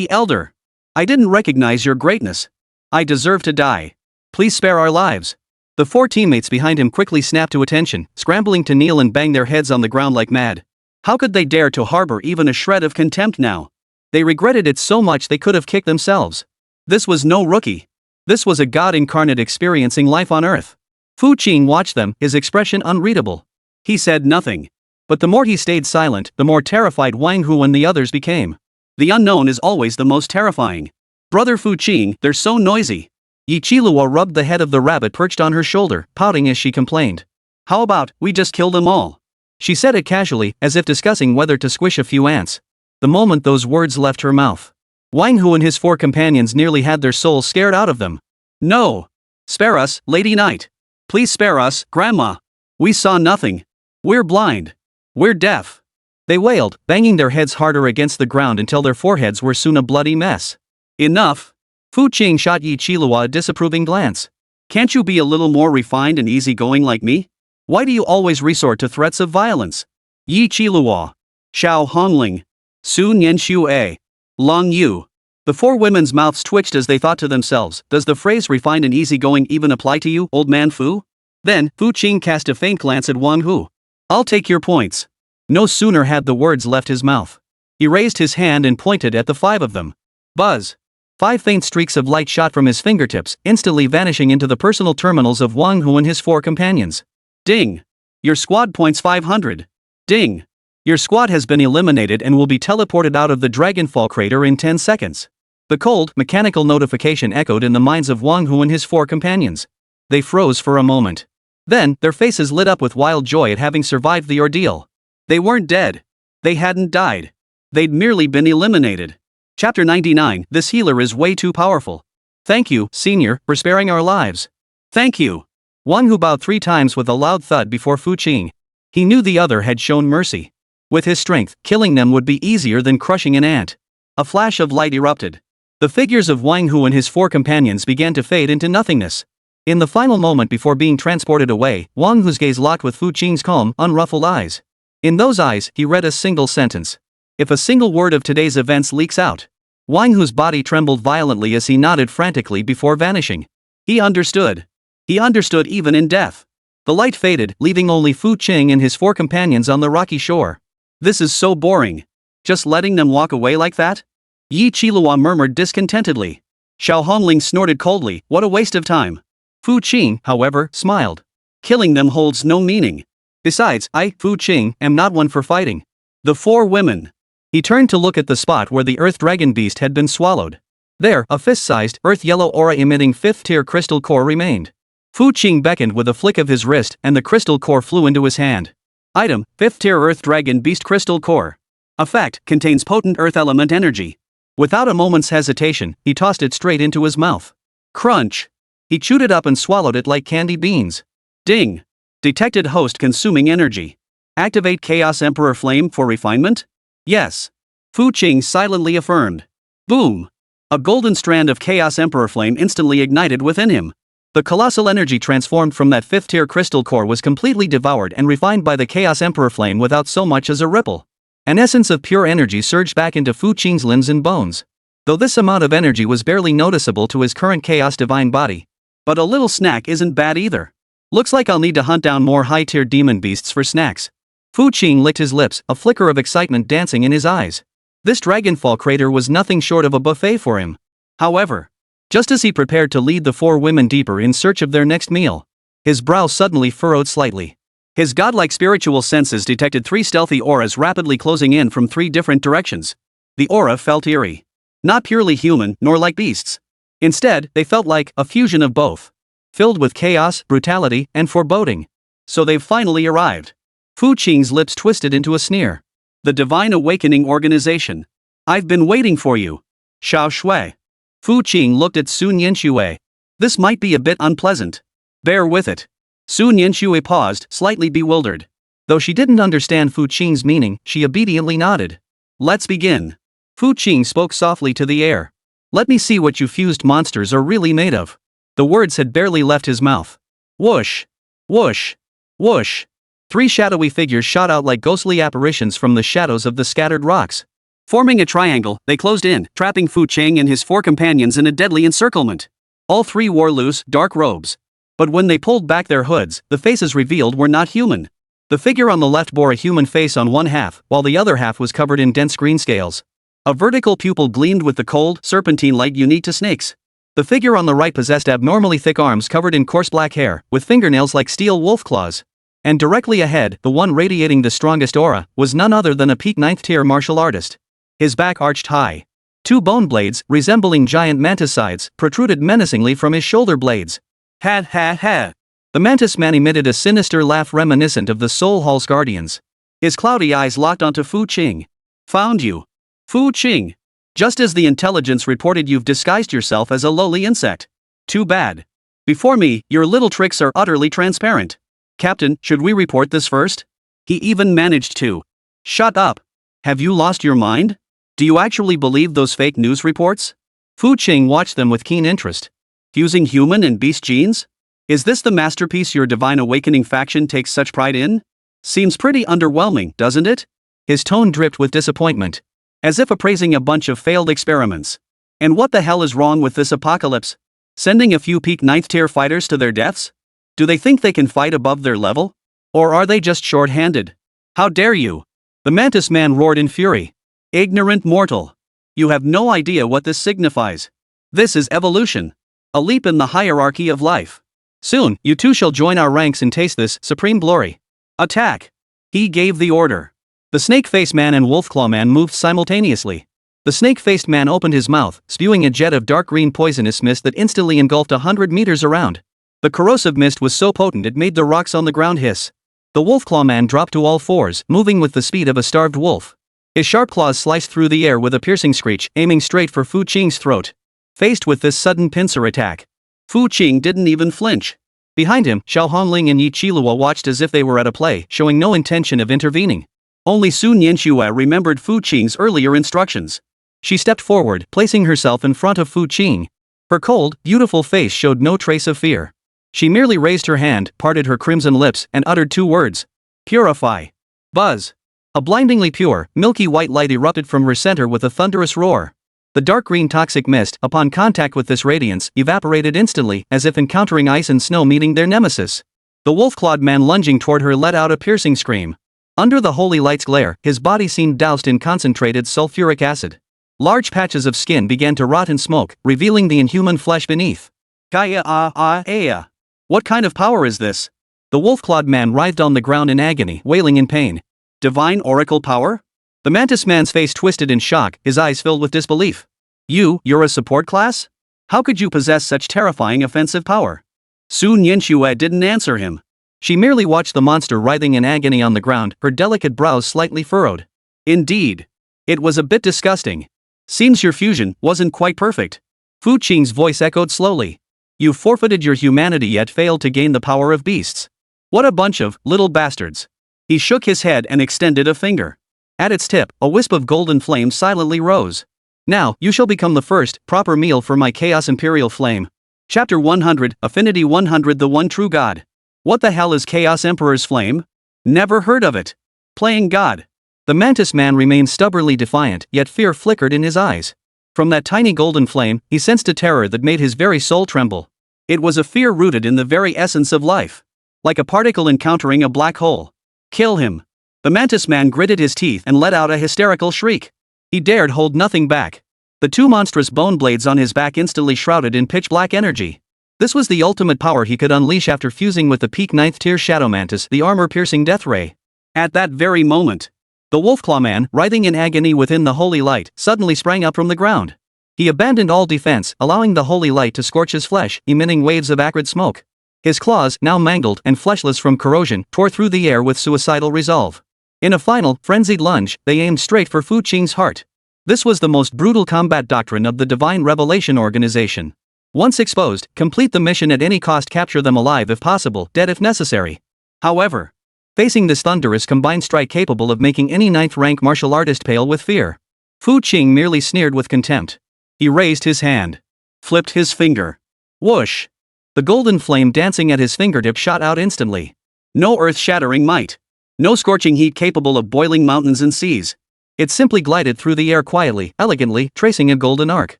Elder. I didn't recognize your greatness. I deserve to die. Please spare our lives. The 4 teammates behind him quickly snapped to attention, scrambling to kneel and bang their heads on the ground like mad. How could they dare to harbor even a shred of contempt now? They regretted it so much they could have kicked themselves. This was no rookie. This was a god incarnate experiencing life on Earth. Fu Qing watched them, his expression unreadable. He said nothing. But the more he stayed silent, the more terrified Wang Hu and the others became. The unknown is always the most terrifying. Brother Fu Qing, they're so noisy. Yi Qilua rubbed the head of the rabbit perched on her shoulder, pouting as she complained. How about, we just kill them all? She said it casually, as if discussing whether to squish a few ants. The moment those words left her mouth, Wang Hu and his 4 companions nearly had their souls scared out of them. No! Spare us, Lady Knight. Please spare us, Grandma. We saw nothing. We're blind. We're deaf. They wailed, banging their heads harder against the ground until their foreheads were soon a bloody mess. Enough! Fu Qing shot Yi Qilua a disapproving glance. Can't you be a little more refined and easygoing like me? Why do you always resort to threats of violence? Yi Qilua. Xiao Hongling. Su Nianxue. Long Yu. The 4 women's mouths twitched as they thought to themselves, does the phrase refined and easygoing even apply to you, old man Fu? Then, Fu Qing cast a faint glance at Wang Hu. I'll take your points. No sooner had the words left his mouth. He raised his hand and pointed at the 5 of them. Buzz. 5 faint streaks of light shot from his fingertips, instantly vanishing into the personal terminals of Wang Hu and his 4 companions. Ding. Your squad points 500. Ding. Your squad has been eliminated and will be teleported out of the Dragonfall crater in 10 seconds. The cold, mechanical notification echoed in the minds of Wang Hu and his 4 companions. They froze for a moment. Then, their faces lit up with wild joy at having survived the ordeal. They weren't dead. They hadn't died. They'd merely been eliminated. Chapter 99, This healer is way too powerful. Thank you, Senior, for sparing our lives. Thank you. Wang Hu bowed 3 times with a loud thud before Fu Qing. He knew the other had shown mercy. With his strength, killing them would be easier than crushing an ant. A flash of light erupted. The figures of Wang Hu and his 4 companions began to fade into nothingness. In the final moment before being transported away, Wang Hu's gaze locked with Fu Qing's calm, unruffled eyes. In those eyes, he read a single sentence. If a single word of today's events leaks out. Wang Hu's body trembled violently as he nodded frantically before vanishing. He understood. He understood even in death. The light faded, leaving only Fu Qing and his 4 companions on the rocky shore. This is so boring. Just letting them walk away like that? Yi Qilua murmured discontentedly. Xiao Hongling snorted coldly, what a waste of time. Fu Qing, however, smiled. Killing them holds no meaning. Besides, I, Fu Qing, am not one for fighting. The 4 women. He turned to look at the spot where the earth dragon beast had been swallowed. There, a fist-sized, earth-yellow aura-emitting 5th-tier crystal core remained. Fu Qing beckoned with a flick of his wrist and the crystal core flew into his hand. Item, 5th-tier earth dragon beast crystal core. Effect, contains potent earth element energy. Without a moment's hesitation, he tossed it straight into his mouth. Crunch! He chewed it up and swallowed it like candy beans. Ding! Detected host consuming energy. Activate Chaos Emperor Flame for refinement? Yes. Fu Qing silently affirmed. Boom! A golden strand of Chaos Emperor Flame instantly ignited within him. The colossal energy transformed from that 5th-tier crystal core was completely devoured and refined by the Chaos Emperor Flame without so much as a ripple. An essence of pure energy surged back into Fu Qing's limbs and bones. Though this amount of energy was barely noticeable to his current Chaos Divine body. But a little snack isn't bad either. Looks like I'll need to hunt down more high-tier demon beasts for snacks. Fu Qing licked his lips, a flicker of excitement dancing in his eyes. This Dragonfall crater was nothing short of a buffet for him. However, just as he prepared to lead the 4 women deeper in search of their next meal, his brow suddenly furrowed slightly. His godlike spiritual senses detected 3 stealthy auras rapidly closing in from 3 different directions. The aura felt eerie. Not purely human, nor like beasts. Instead, they felt like a fusion of both. Filled with chaos, brutality, and foreboding. So they've finally arrived. Fu Qing's lips twisted into a sneer. The Divine Awakening Organization. I've been waiting for you. Xiao Shui. Fu Qing looked at Sun Yanxue. This might be a bit unpleasant. Bear with it. Sun Yanxue paused, slightly bewildered. Though she didn't understand Fu Qing's meaning, she obediently nodded. Let's begin. Fu Qing spoke softly to the air. Let me see what you fused monsters are really made of. The words had barely left his mouth. Whoosh! Whoosh! Whoosh! 3 shadowy figures shot out like ghostly apparitions from the shadows of the scattered rocks. Forming a triangle, they closed in, trapping Fu Qing and his 4 companions in a deadly encirclement. All 3 wore loose, dark robes. But when they pulled back their hoods, the faces revealed were not human. The figure on the left bore a human face on one half, while the other half was covered in dense green scales. A vertical pupil gleamed with the cold, serpentine light unique to snakes. The figure on the right possessed abnormally thick arms covered in coarse black hair, with fingernails like steel wolf claws. And directly ahead, the one radiating the strongest aura, was none other than a peak 9th tier martial artist. His back arched high. 2 bone blades, resembling giant mantis sides, protruded menacingly from his shoulder blades. Ha ha ha! The mantis man emitted a sinister laugh reminiscent of the Soul Hall's guardians. His cloudy eyes locked onto Fu Qing. Found you. Fu Qing. Just as the intelligence reported, you've disguised yourself as a lowly insect. Too bad. Before me, your little tricks are utterly transparent. Captain, should we report this first? He even managed to. Shut up. Have you lost your mind? Do you actually believe those fake news reports? Fu Qing watched them with keen interest. Fusing human and beast genes? Is this the masterpiece your Divine Awakening faction takes such pride in? Seems pretty underwhelming, doesn't it? His tone dripped with disappointment. As if appraising a bunch of failed experiments. And what the hell is wrong with this apocalypse? Sending a few peak 9th tier fighters to their deaths? Do they think they can fight above their level? Or are they just short-handed? How dare you? The mantis man roared in fury. Ignorant mortal. You have no idea what this signifies. This is evolution. A leap in the hierarchy of life. Soon, you two shall join our ranks and taste this supreme glory. Attack! He gave the order. The snake-faced man and wolf-claw man moved simultaneously. The snake-faced man opened his mouth, spewing a jet of dark green poisonous mist that instantly engulfed 100 meters around. The corrosive mist was so potent it made the rocks on the ground hiss. The wolf-claw man dropped to all fours, moving with the speed of a starved wolf. His sharp claws sliced through the air with a piercing screech, aiming straight for Fu Qing's throat. Faced with this sudden pincer attack, Fu Qing didn't even flinch. Behind him, Xiao Hongling and Yi Qilua watched as if they were at a play, showing no intention of intervening. Only Sun Yanxue remembered Fu Qing's earlier instructions. She stepped forward, placing herself in front of Fu Qing. Her cold, beautiful face showed no trace of fear. She merely raised her hand, parted her crimson lips, and uttered 2 words. Purify. Buzz. A blindingly pure, milky white light erupted from her center with a thunderous roar. The dark green toxic mist, upon contact with this radiance, evaporated instantly, as if encountering ice and snow meeting their nemesis. The wolf-clawed man lunging toward her let out a piercing scream. Under the holy light's glare, his body seemed doused in concentrated sulfuric acid. Large patches of skin began to rot and smoke, revealing the inhuman flesh beneath. Kaya. What kind of power is this? The wolf-clawed man writhed on the ground in agony, wailing in pain. Divine oracle power? The mantis man's face twisted in shock, his eyes filled with disbelief. You're a support class? How could you possess such terrifying offensive power? Sun Yanxue didn't answer him. She merely watched the monster writhing in agony on the ground, her delicate brows slightly furrowed. Indeed. It was a bit disgusting. Seems your fusion wasn't quite perfect. Fu Qing's voice echoed slowly. You've forfeited your humanity yet failed to gain the power of beasts. What a bunch of little bastards. He shook his head and extended a finger. At its tip, a wisp of golden flame silently rose. Now, you shall become the first, proper meal for my Chaos Imperial Flame. Chapter 100, Affinity 100. The One True God. What the hell is Chaos Emperor's Flame? Never heard of it. Playing God. The mantis man remained stubbornly defiant, yet fear flickered in his eyes. From that tiny golden flame, he sensed a terror that made his very soul tremble. It was a fear rooted in the very essence of life. Like a particle encountering a black hole. Kill him. The mantis man gritted his teeth and let out a hysterical shriek. He dared hold nothing back. The 2 monstrous bone blades on his back instantly shrouded in pitch-black energy. This was the ultimate power he could unleash after fusing with the peak 9th tier Shadow Mantis, the armor-piercing Death Ray. At that very moment, the Wolf-Claw man, writhing in agony within the holy light, suddenly sprang up from the ground. He abandoned all defense, allowing the holy light to scorch his flesh, emitting waves of acrid smoke. His claws, now mangled and fleshless from corrosion, tore through the air with suicidal resolve. In a final, frenzied lunge, they aimed straight for Fu Qing's heart. This was the most brutal combat doctrine of the Divine Revelation Organization. Once exposed, complete the mission at any cost, capture them alive if possible, dead if necessary. However, facing this thunderous combined strike capable of making any ninth-rank martial artist pale with fear, Fu Qing merely sneered with contempt. He raised his hand, flipped his finger. Whoosh! The golden flame dancing at his fingertip shot out instantly. No earth-shattering might. No scorching heat capable of boiling mountains and seas. It simply glided through the air quietly, elegantly, tracing a golden arc.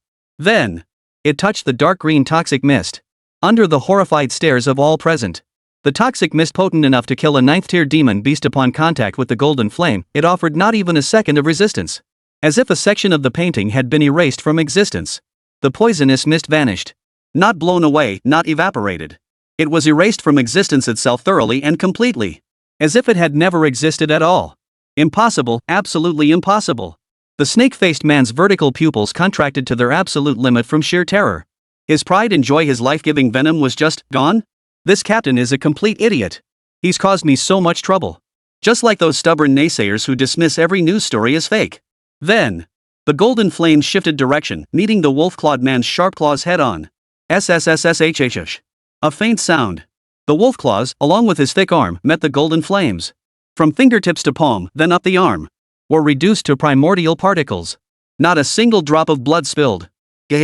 Then, it touched the dark green toxic mist. Under the horrified stares of all present, the toxic mist potent enough to kill a ninth-tier demon beast upon contact with the golden flame, it offered not even a second of resistance. As if a section of the painting had been erased from existence. The poisonous mist vanished. Not blown away, not evaporated. It was erased from existence itself thoroughly and completely. As if it had never existed at all. Impossible, absolutely impossible. The snake-faced man's vertical pupils contracted to their absolute limit from sheer terror. His pride and joy, his life-giving venom was just gone? This captain is a complete idiot. He's caused me so much trouble. Just like those stubborn naysayers who dismiss every news story as fake. Then, the golden flame shifted direction, meeting the wolf-clawed man's sharp claws head-on. SSSSHHH. A faint sound. The wolf claws, along with his thick arm, met the golden flames. From fingertips to palm, then up the arm, were reduced to primordial particles. Not a single drop of blood spilled. The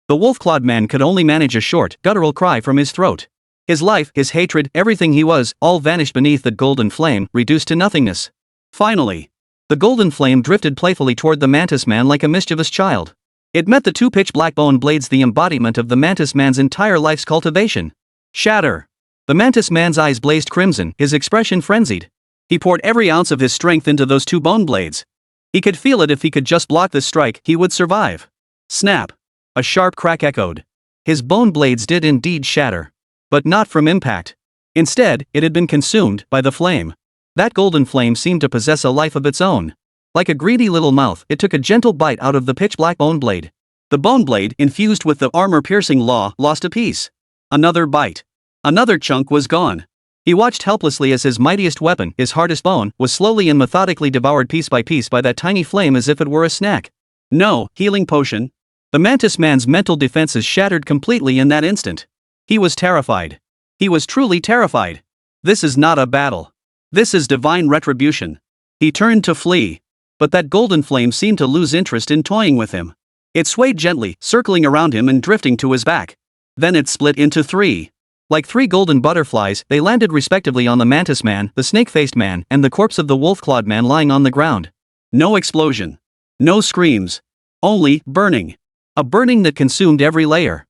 wolf-clawed man could only manage a short, guttural cry from his throat. His life, his hatred, everything he was, all vanished beneath that golden flame, reduced to nothingness. Finally, the golden flame drifted playfully toward the mantis man like a mischievous child. It met the two pitch-black bone blades, the embodiment of the mantis man's entire life's cultivation. Shatter! The mantis man's eyes blazed crimson, his expression frenzied. He poured every ounce of his strength into those two bone blades. He could feel it. If he could just block this strike, he would survive. Snap! A sharp crack echoed. His bone blades did indeed shatter. But not from impact. Instead, it had been consumed by the flame. That golden flame seemed to possess a life of its own. Like a greedy little mouth, it took a gentle bite out of the pitch-black bone blade. The bone blade, infused with the armor-piercing law, lost a piece. Another bite. Another chunk was gone. He watched helplessly as his mightiest weapon, his hardest bone, was slowly and methodically devoured piece by that tiny flame as if it were a snack. No healing potion. The mantis man's mental defenses shattered completely in that instant. He was terrified. He was truly terrified. This is not a battle. This is divine retribution. He turned to flee. But that golden flame seemed to lose interest in toying with him. It swayed gently, circling around him and drifting to his back. Then it split into three. Like three golden butterflies, they landed respectively on the mantis man, the snake-faced man, and the corpse of the wolf-clawed man lying on the ground. No explosion. No screams. Only burning. A burning that consumed every layer.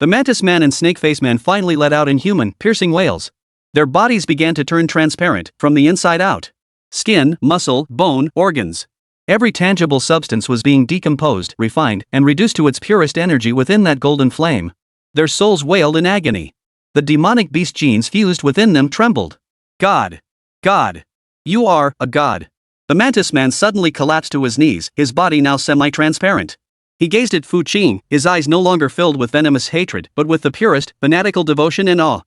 The mantis man and snake-faced man finally let out inhuman, piercing wails. Their bodies began to turn transparent, from the inside out. Skin, muscle, bone, organs. Every tangible substance was being decomposed, refined, and reduced to its purest energy within that golden flame. Their souls wailed in agony. The demonic beast genes fused within them trembled. God! God! You are a god. The mantis man suddenly collapsed to his knees, his body now semi-transparent. He gazed at Fu Qing, his eyes no longer filled with venomous hatred, but with the purest, fanatical devotion and awe.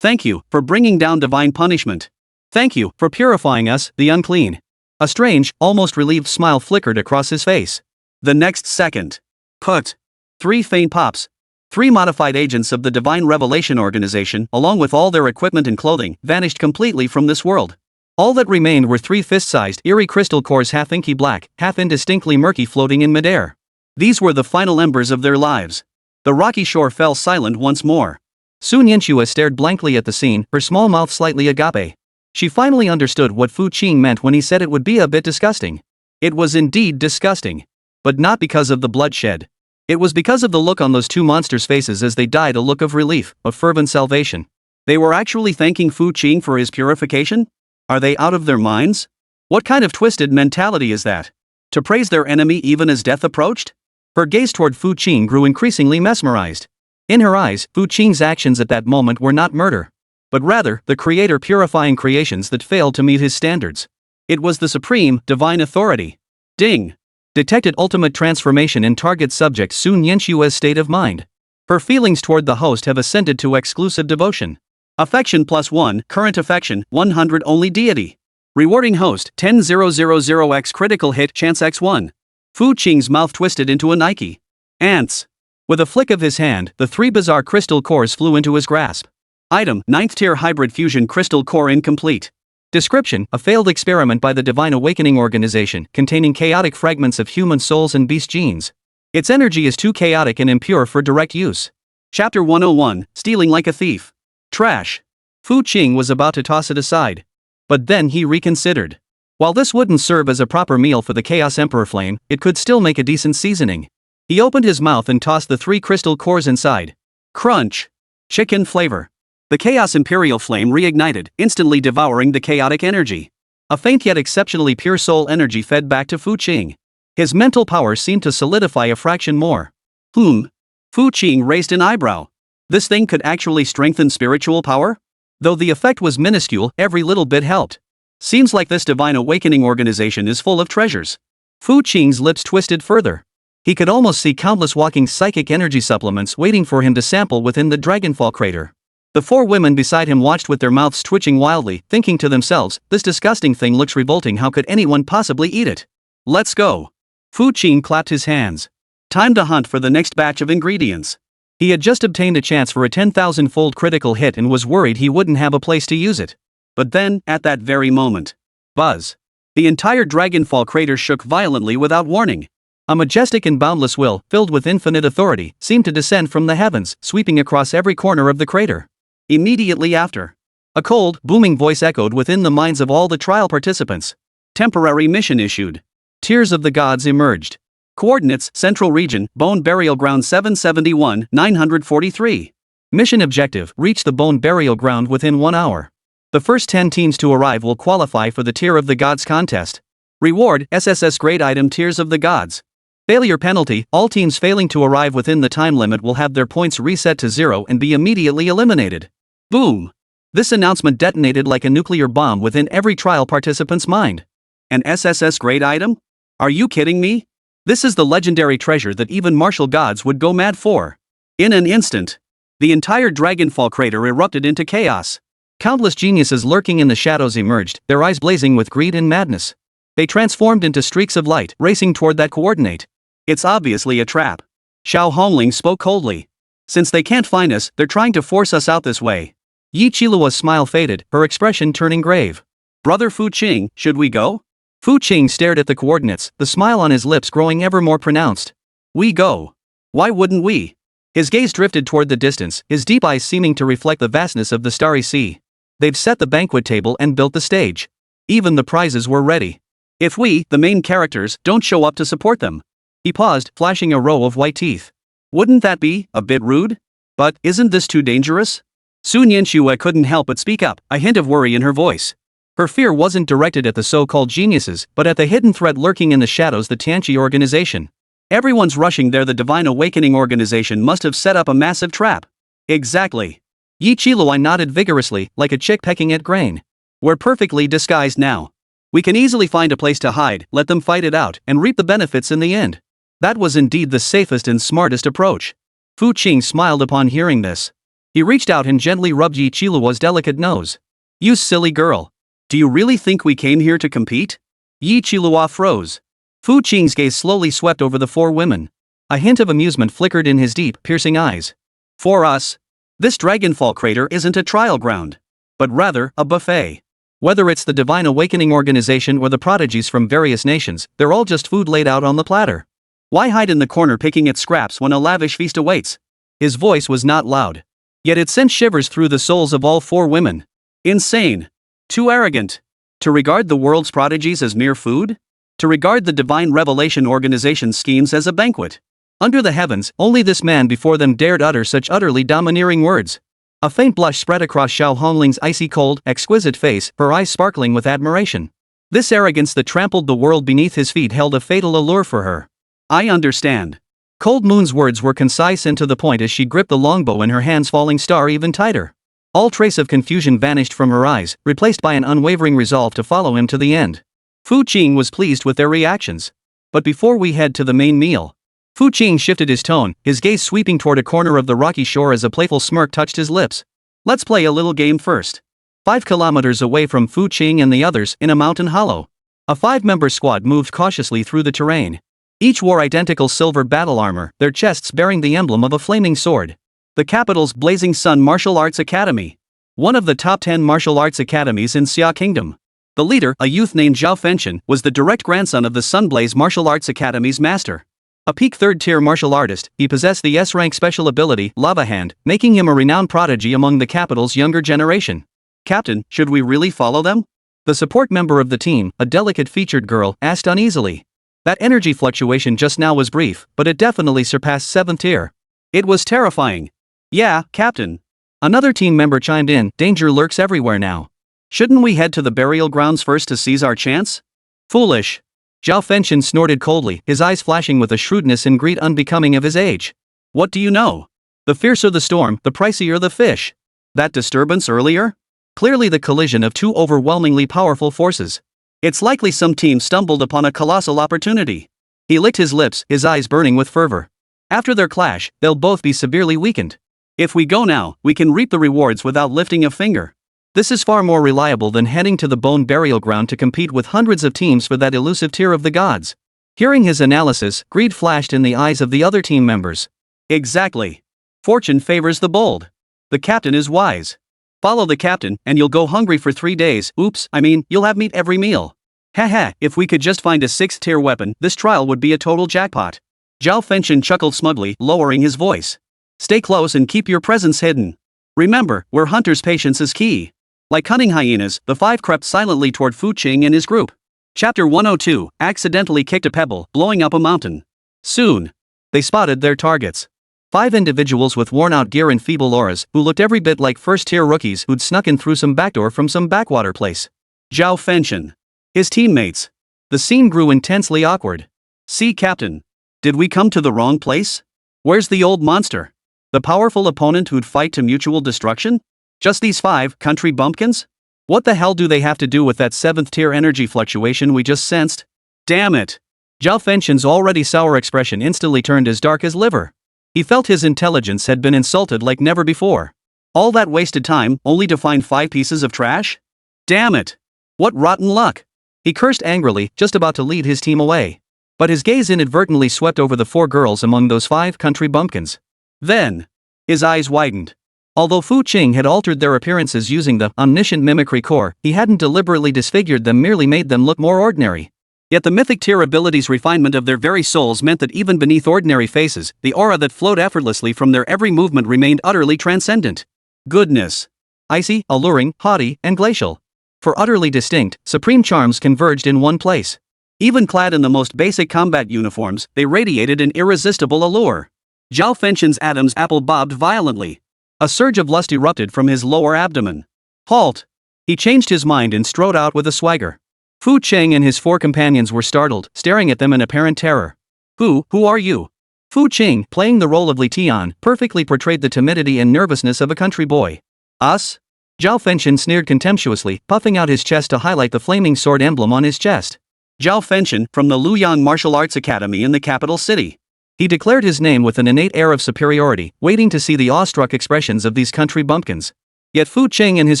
Thank you for bringing down divine punishment. Thank you for purifying us, the unclean. A strange, almost relieved smile flickered across his face. The next second. Put. 3 faint pops. 3 modified agents of the Divine Revelation Organization, along with all their equipment and clothing, vanished completely from this world. All that remained were 3 fist-sized, eerie crystal cores, half inky black, half indistinctly murky, floating in midair. These were the final embers of their lives. The rocky shore fell silent once more. Sun Yinxue stared blankly at the scene, her small mouth slightly agape. She finally understood what Fu Qing meant when he said it would be a bit disgusting. It was indeed disgusting. But not because of the bloodshed. It was because of the look on those 2 monsters' faces as they died, a look of relief, of fervent salvation. They were actually thanking Fu Qing for his purification? Are they out of their minds? What kind of twisted mentality is that? To praise their enemy even as death approached? Her gaze toward Fu Qing grew increasingly mesmerized. In her eyes, Fu Qing's actions at that moment were not murder, but rather the creator purifying creations that failed to meet his standards. It was the supreme, divine authority. Ding. Detected ultimate transformation in target subject Sun Yenshua's state of mind. Her feelings toward the host have ascended to exclusive devotion. Affection +1, current affection, 100 only deity. Rewarding host, 10,000x critical hit chance x1. Fu Qing's mouth twisted into a Nike. Ants. With a flick of his hand, the 3 bizarre crystal cores flew into his grasp. Item, 9th tier hybrid fusion crystal core incomplete. Description: a failed experiment by the Divine Awakening Organization, containing chaotic fragments of human souls and beast genes. Its energy is too chaotic and impure for direct use. Chapter 101, Stealing like a Thief. Trash. Fu Qing was about to toss it aside. But then he reconsidered. While this wouldn't serve as a proper meal for the Chaos Emperor flame, it could still make a decent seasoning. He opened his mouth and tossed the 3 crystal cores inside. Crunch. Chicken flavor. The Chaos Imperial flame reignited, instantly devouring the chaotic energy. A faint yet exceptionally pure soul energy fed back to Fu Qing. His mental power seemed to solidify a fraction more. Fu Qing raised an eyebrow. This thing could actually strengthen spiritual power? Though the effect was minuscule, every little bit helped. Seems like this Divine Awakening organization is full of treasures. Fu Qing's lips twisted further. He could almost see countless walking psychic energy supplements waiting for him to sample within the Dragonfall crater. The 4 women beside him watched with their mouths twitching wildly, thinking to themselves, this disgusting thing looks revolting, how could anyone possibly eat it? Let's go. Fu Qing clapped his hands. Time to hunt for the next batch of ingredients. He had just obtained a chance for a 10,000-fold critical hit and was worried he wouldn't have a place to use it. But then, at that very moment, buzz. The entire Dragonfall crater shook violently without warning. A majestic and boundless will, filled with infinite authority, seemed to descend from the heavens, sweeping across every corner of the crater. Immediately after, a cold, booming voice echoed within the minds of all the trial participants. Temporary mission issued. Tears of the gods emerged. Coordinates, Central Region, Bone Burial Ground 771, 943. Mission objective, reach the Bone Burial Ground within 1 hour. The first 10 teams to arrive will qualify for the Tear of the Gods contest. Reward, SSS grade item Tears of the Gods. Failure penalty, all teams failing to arrive within the time limit will have their points reset to 0 and be immediately eliminated. Boom! This announcement detonated like a nuclear bomb within every trial participant's mind. An SSS grade item? Are you kidding me? This is the legendary treasure that even martial gods would go mad for. In an instant, the entire Dragonfall crater erupted into chaos. Countless geniuses lurking in the shadows emerged, their eyes blazing with greed and madness. They transformed into streaks of light, racing toward that coordinate. It's obviously a trap. Xiao Hongling spoke coldly. Since they can't find us, they're trying to force us out this way. Yi Qilua's smile faded, her expression turning grave. Brother Fu Qing, should we go? Fu Qing stared at the coordinates, the smile on his lips growing ever more pronounced. We go. Why wouldn't we? His gaze drifted toward the distance, his deep eyes seeming to reflect the vastness of the starry sea. They've set the banquet table and built the stage. Even the prizes were ready. If we, the main characters, don't show up to support them. He paused, flashing a row of white teeth. Wouldn't that be a bit rude? But isn't this too dangerous? Sun Yanshua couldn't help but speak up, a hint of worry in her voice. Her fear wasn't directed at the so-called geniuses, but at the hidden threat lurking in the shadows, the Tianqi organization. Everyone's rushing there. The Divine Awakening organization must have set up a massive trap. Exactly. Yi Qilui nodded vigorously, like a chick pecking at grain. We're perfectly disguised now. We can easily find a place to hide, let them fight it out, and reap the benefits in the end. That was indeed the safest and smartest approach. Fu Qing smiled upon hearing this. He reached out and gently rubbed Yi Qiluo's delicate nose. You silly girl. Do you really think we came here to compete? Yi Qilua froze. Fu Qing's gaze slowly swept over the 4 women. A hint of amusement flickered in his deep, piercing eyes. For us, this Dragonfall crater isn't a trial ground, but rather a buffet. Whether it's the Divine Awakening organization or the prodigies from various nations, they're all just food laid out on the platter. Why hide in the corner picking at scraps when a lavish feast awaits? His voice was not loud. Yet it sent shivers through the souls of all 4 women. Insane. Too arrogant. To regard the world's prodigies as mere food? To regard the Divine Revelation organization's schemes as a banquet? Under the heavens, only this man before them dared utter such utterly domineering words. A faint blush spread across Xiao Hongling's icy cold, exquisite face, her eyes sparkling with admiration. This arrogance that trampled the world beneath his feet held a fatal allure for her. I understand. Cold Moon's words were concise and to the point as she gripped the longbow in her hands, falling star even tighter. All trace of confusion vanished from her eyes, replaced by an unwavering resolve to follow him to the end. Fu Qing was pleased with their reactions. But before we head to the main meal, Fu Qing shifted his tone, his gaze sweeping toward a corner of the rocky shore as a playful smirk touched his lips. Let's play a little game first. 5 kilometers away from Fu Qing and the others, in a mountain hollow, a 5-member squad moved cautiously through the terrain. Each wore identical silver battle armor, their chests bearing the emblem of a flaming sword. The capital's Blazing Sun Martial Arts Academy, one of the top 10 martial arts academies in Xia Kingdom. The leader, a youth named Zhao Fenshin, was the direct grandson of the Sunblaze Martial Arts Academy's master. A peak 3rd-tier martial artist, he possessed the S-rank special ability, Lava Hand, making him a renowned prodigy among the capital's younger generation. Captain, should we really follow them? The support member of the team, a delicate-featured girl, asked uneasily. That energy fluctuation just now was brief, but it definitely surpassed 7th tier. It was terrifying. Yeah, Captain. Another team member chimed in, danger lurks everywhere now. Shouldn't we head to the burial grounds first to seize our chance? Foolish. Zhao Fenshin snorted coldly, his eyes flashing with a shrewdness and greed unbecoming of his age. What do you know? The fiercer the storm, the pricier the fish. That disturbance earlier? Clearly the collision of 2 overwhelmingly powerful forces. It's likely some team stumbled upon a colossal opportunity. He licked his lips, his eyes burning with fervor. After their clash, they'll both be severely weakened. If we go now, we can reap the rewards without lifting a finger. This is far more reliable than heading to the bone burial ground to compete with hundreds of teams for that elusive tier of the gods. Hearing his analysis, greed flashed in the eyes of the other team members. Exactly. Fortune favors the bold. The captain is wise. Follow the captain, and you'll go hungry for 3 days. Oops, you'll have meat every meal. Haha, if we could just find a 6th-tier weapon, this trial would be a total jackpot. Zhao Fenshin chuckled smugly, lowering his voice. Stay close and keep your presence hidden. Remember, we're hunters' patience is key. Like cunning hyenas, the 5 crept silently toward Fu Qing and his group. Chapter 102, accidentally kicked a pebble, blowing up a mountain. Soon, they spotted their targets. 5 individuals with worn-out gear and feeble auras, who looked every bit like first-tier rookies who'd snuck in through some backdoor from some backwater place. Zhao Fenshin. His teammates. The scene grew intensely awkward. See, Captain. Did we come to the wrong place? Where's the old monster? The powerful opponent who'd fight to mutual destruction? Just these 5 country bumpkins? What the hell do they have to do with that 7th-tier energy fluctuation we just sensed? Damn it! Zhao Fenshin's already sour expression instantly turned as dark as liver. He felt his intelligence had been insulted like never before. All that wasted time, only to find 5 pieces of trash? Damn it! What rotten luck! He cursed angrily, just about to lead his team away. But his gaze inadvertently swept over the 4 girls among those 5 country bumpkins. Then, his eyes widened. Although Fu Qing had altered their appearances using the omniscient mimicry core, he hadn't deliberately disfigured them, merely made them look more ordinary. Yet the mythic tier abilities' refinement of their very souls meant that even beneath ordinary faces, the aura that flowed effortlessly from their every movement remained utterly transcendent. Goodness. Icy, alluring, haughty, and glacial. For utterly distinct, supreme charms converged in one place. Even clad in the most basic combat uniforms, they radiated an irresistible allure. Zhao Fenshin's Adam's apple bobbed violently. A surge of lust erupted from his lower abdomen. Halt! He changed his mind and strode out with a swagger. Fu Qing and his 4 companions were startled, staring at them in apparent terror. Who are you? Fu Qing, playing the role of Li Tian, perfectly portrayed the timidity and nervousness of a country boy. Us? Zhao Fenshin sneered contemptuously, puffing out his chest to highlight the flaming sword emblem on his chest. Zhao Fenshin, from the Luoyang Martial Arts Academy in the capital city. He declared his name with an innate air of superiority, waiting to see the awestruck expressions of these country bumpkins. Yet Fu Qing and his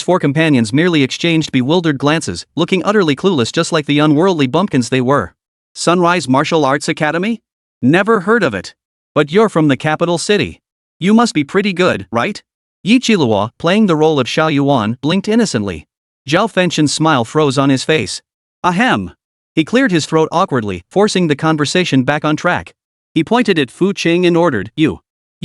4 companions merely exchanged bewildered glances, looking utterly clueless, just like the unworldly bumpkins they were. Sunrise Martial Arts Academy? Never heard of it. But you're from the capital city. You must be pretty good, right? Yi Qilua, playing the role of Xiao Yuan, blinked innocently. Zhao Fenshin's smile froze on his face. Ahem. He cleared his throat awkwardly, forcing the conversation back on track. He pointed at Fu Qing and ordered, You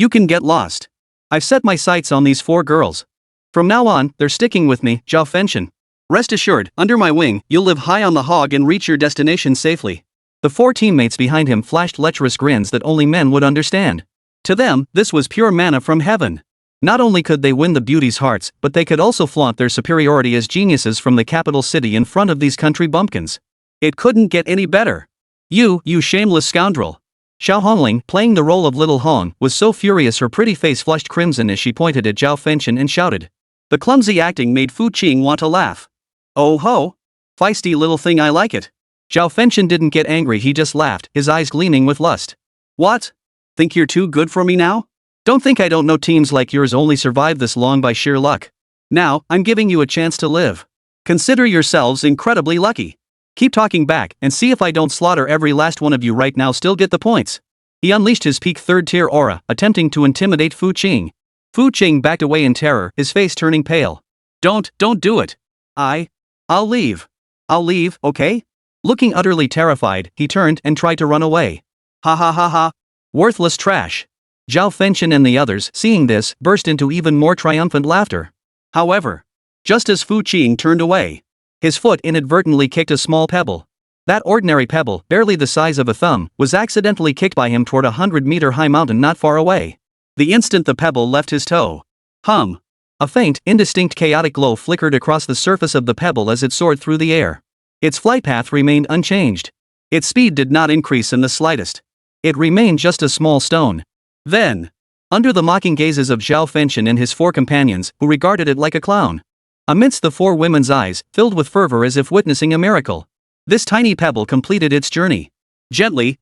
can get lost. I've set my sights on these 4 girls. From now on, they're sticking with me, Zhao Fenshin. Rest assured, under my wing, you'll live high on the hog and reach your destination safely. The 4 teammates behind him flashed lecherous grins that only men would understand. To them, this was pure manna from heaven. Not only could they win the beauties' hearts, but they could also flaunt their superiority as geniuses from the capital city in front of these country bumpkins. It couldn't get any better. You shameless scoundrel. Xiao Hongling, playing the role of Little Hong, was so furious her pretty face flushed crimson as she pointed at Zhao Fenshin and shouted. The clumsy acting made Fu Qing want to laugh. Oh ho! Feisty little thing, I like it. Zhao Fengchen didn't get angry, he just laughed, his eyes gleaming with lust. What? Think you're too good for me now? Don't think I don't know teams like yours only survive this long by sheer luck. Now, I'm giving you a chance to live. Consider yourselves incredibly lucky. Keep talking back and see if I don't slaughter every last one of you right now. Still get the points. He unleashed his peak third-tier aura, attempting to intimidate Fu Qing. Fu Qing backed away in terror, his face turning pale. Don't do it. I'll leave. I'll leave, okay? Looking utterly terrified, he turned and tried to run away. Ha ha ha ha. Worthless trash. Zhao Fengchen and the others, seeing this, burst into even more triumphant laughter. However, just as Fu Qing turned away, his foot inadvertently kicked a small pebble. That ordinary pebble, barely the size of a thumb, was accidentally kicked by him toward a 100-meter-high mountain not far away. The instant the pebble left his toe. A faint, indistinct chaotic glow flickered across the surface of the pebble as it soared through the air. Its flight path remained unchanged. Its speed did not increase in the slightest. It remained just a small stone. Then, under the mocking gazes of Zhao Fengchen and his four companions, who regarded it like a clown, amidst the four women's eyes, filled with fervor as if witnessing a miracle, this tiny pebble completed its journey. Gently,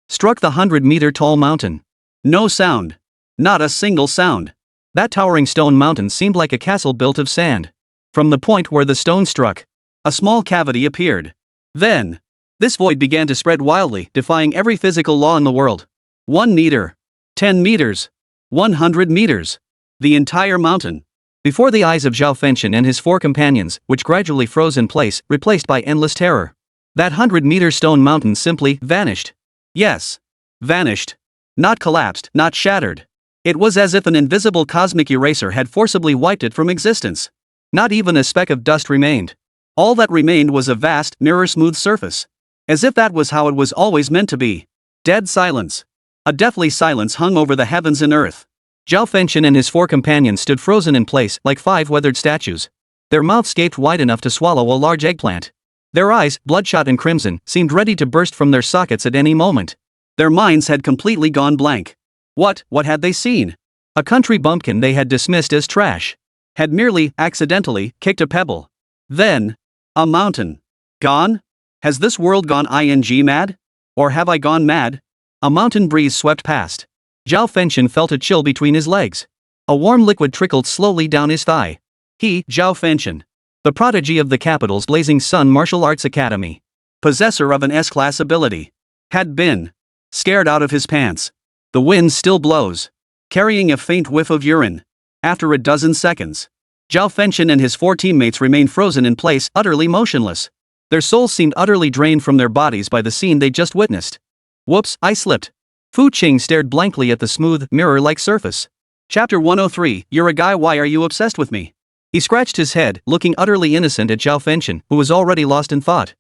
struck the 100-meter-tall mountain. No sound. Not a single sound. That towering stone mountain seemed like a castle built of sand. From the point where the stone struck, a small cavity appeared. Then, this void began to spread wildly, defying every physical law in the world. 1 meter. 10 meters. 100 meters. The entire mountain. Before the eyes of Zhao Fengchen and his four companions, which gradually froze in place, replaced by endless terror. That 100-meter stone mountain simply vanished. Yes. Vanished. Not collapsed, not shattered. It was as if an invisible cosmic eraser had forcibly wiped it from existence. Not even a speck of dust remained. All that remained was a vast, mirror-smooth surface. As if that was how it was always meant to be. Dead silence. A deathly silence hung over the heavens and earth. Zhao Fengchen and his four companions stood frozen in place like 5 weathered statues. Their mouths gaped wide enough to swallow a large eggplant. Their eyes, bloodshot and crimson, seemed ready to burst from their sockets at any moment. Their minds had completely gone blank. What had they seen? A country bumpkin they had dismissed as trash. Had merely, accidentally, kicked a pebble. Then, a mountain. Gone? Has this world gone ing mad? Or have I gone mad? A mountain breeze swept past. Zhao Fengchen felt a chill between his legs. A warm liquid trickled slowly down his thigh. He, Zhao Fengchen, the prodigy of the capital's Blazing Sun Martial Arts Academy, possessor of an S-class ability, had been scared out of his pants. The wind still blows, carrying a faint whiff of urine. After a dozen seconds, Zhao Fengchen and his four teammates remained frozen in place, utterly motionless. Their souls seemed utterly drained from their bodies by the scene they just witnessed. Whoops, I slipped. Fu Qing stared blankly at the smooth, mirror-like surface. Chapter 103, You're a guy, why are you obsessed with me? He scratched his head, looking utterly innocent at Zhao Fengchen, who was already lost in thought.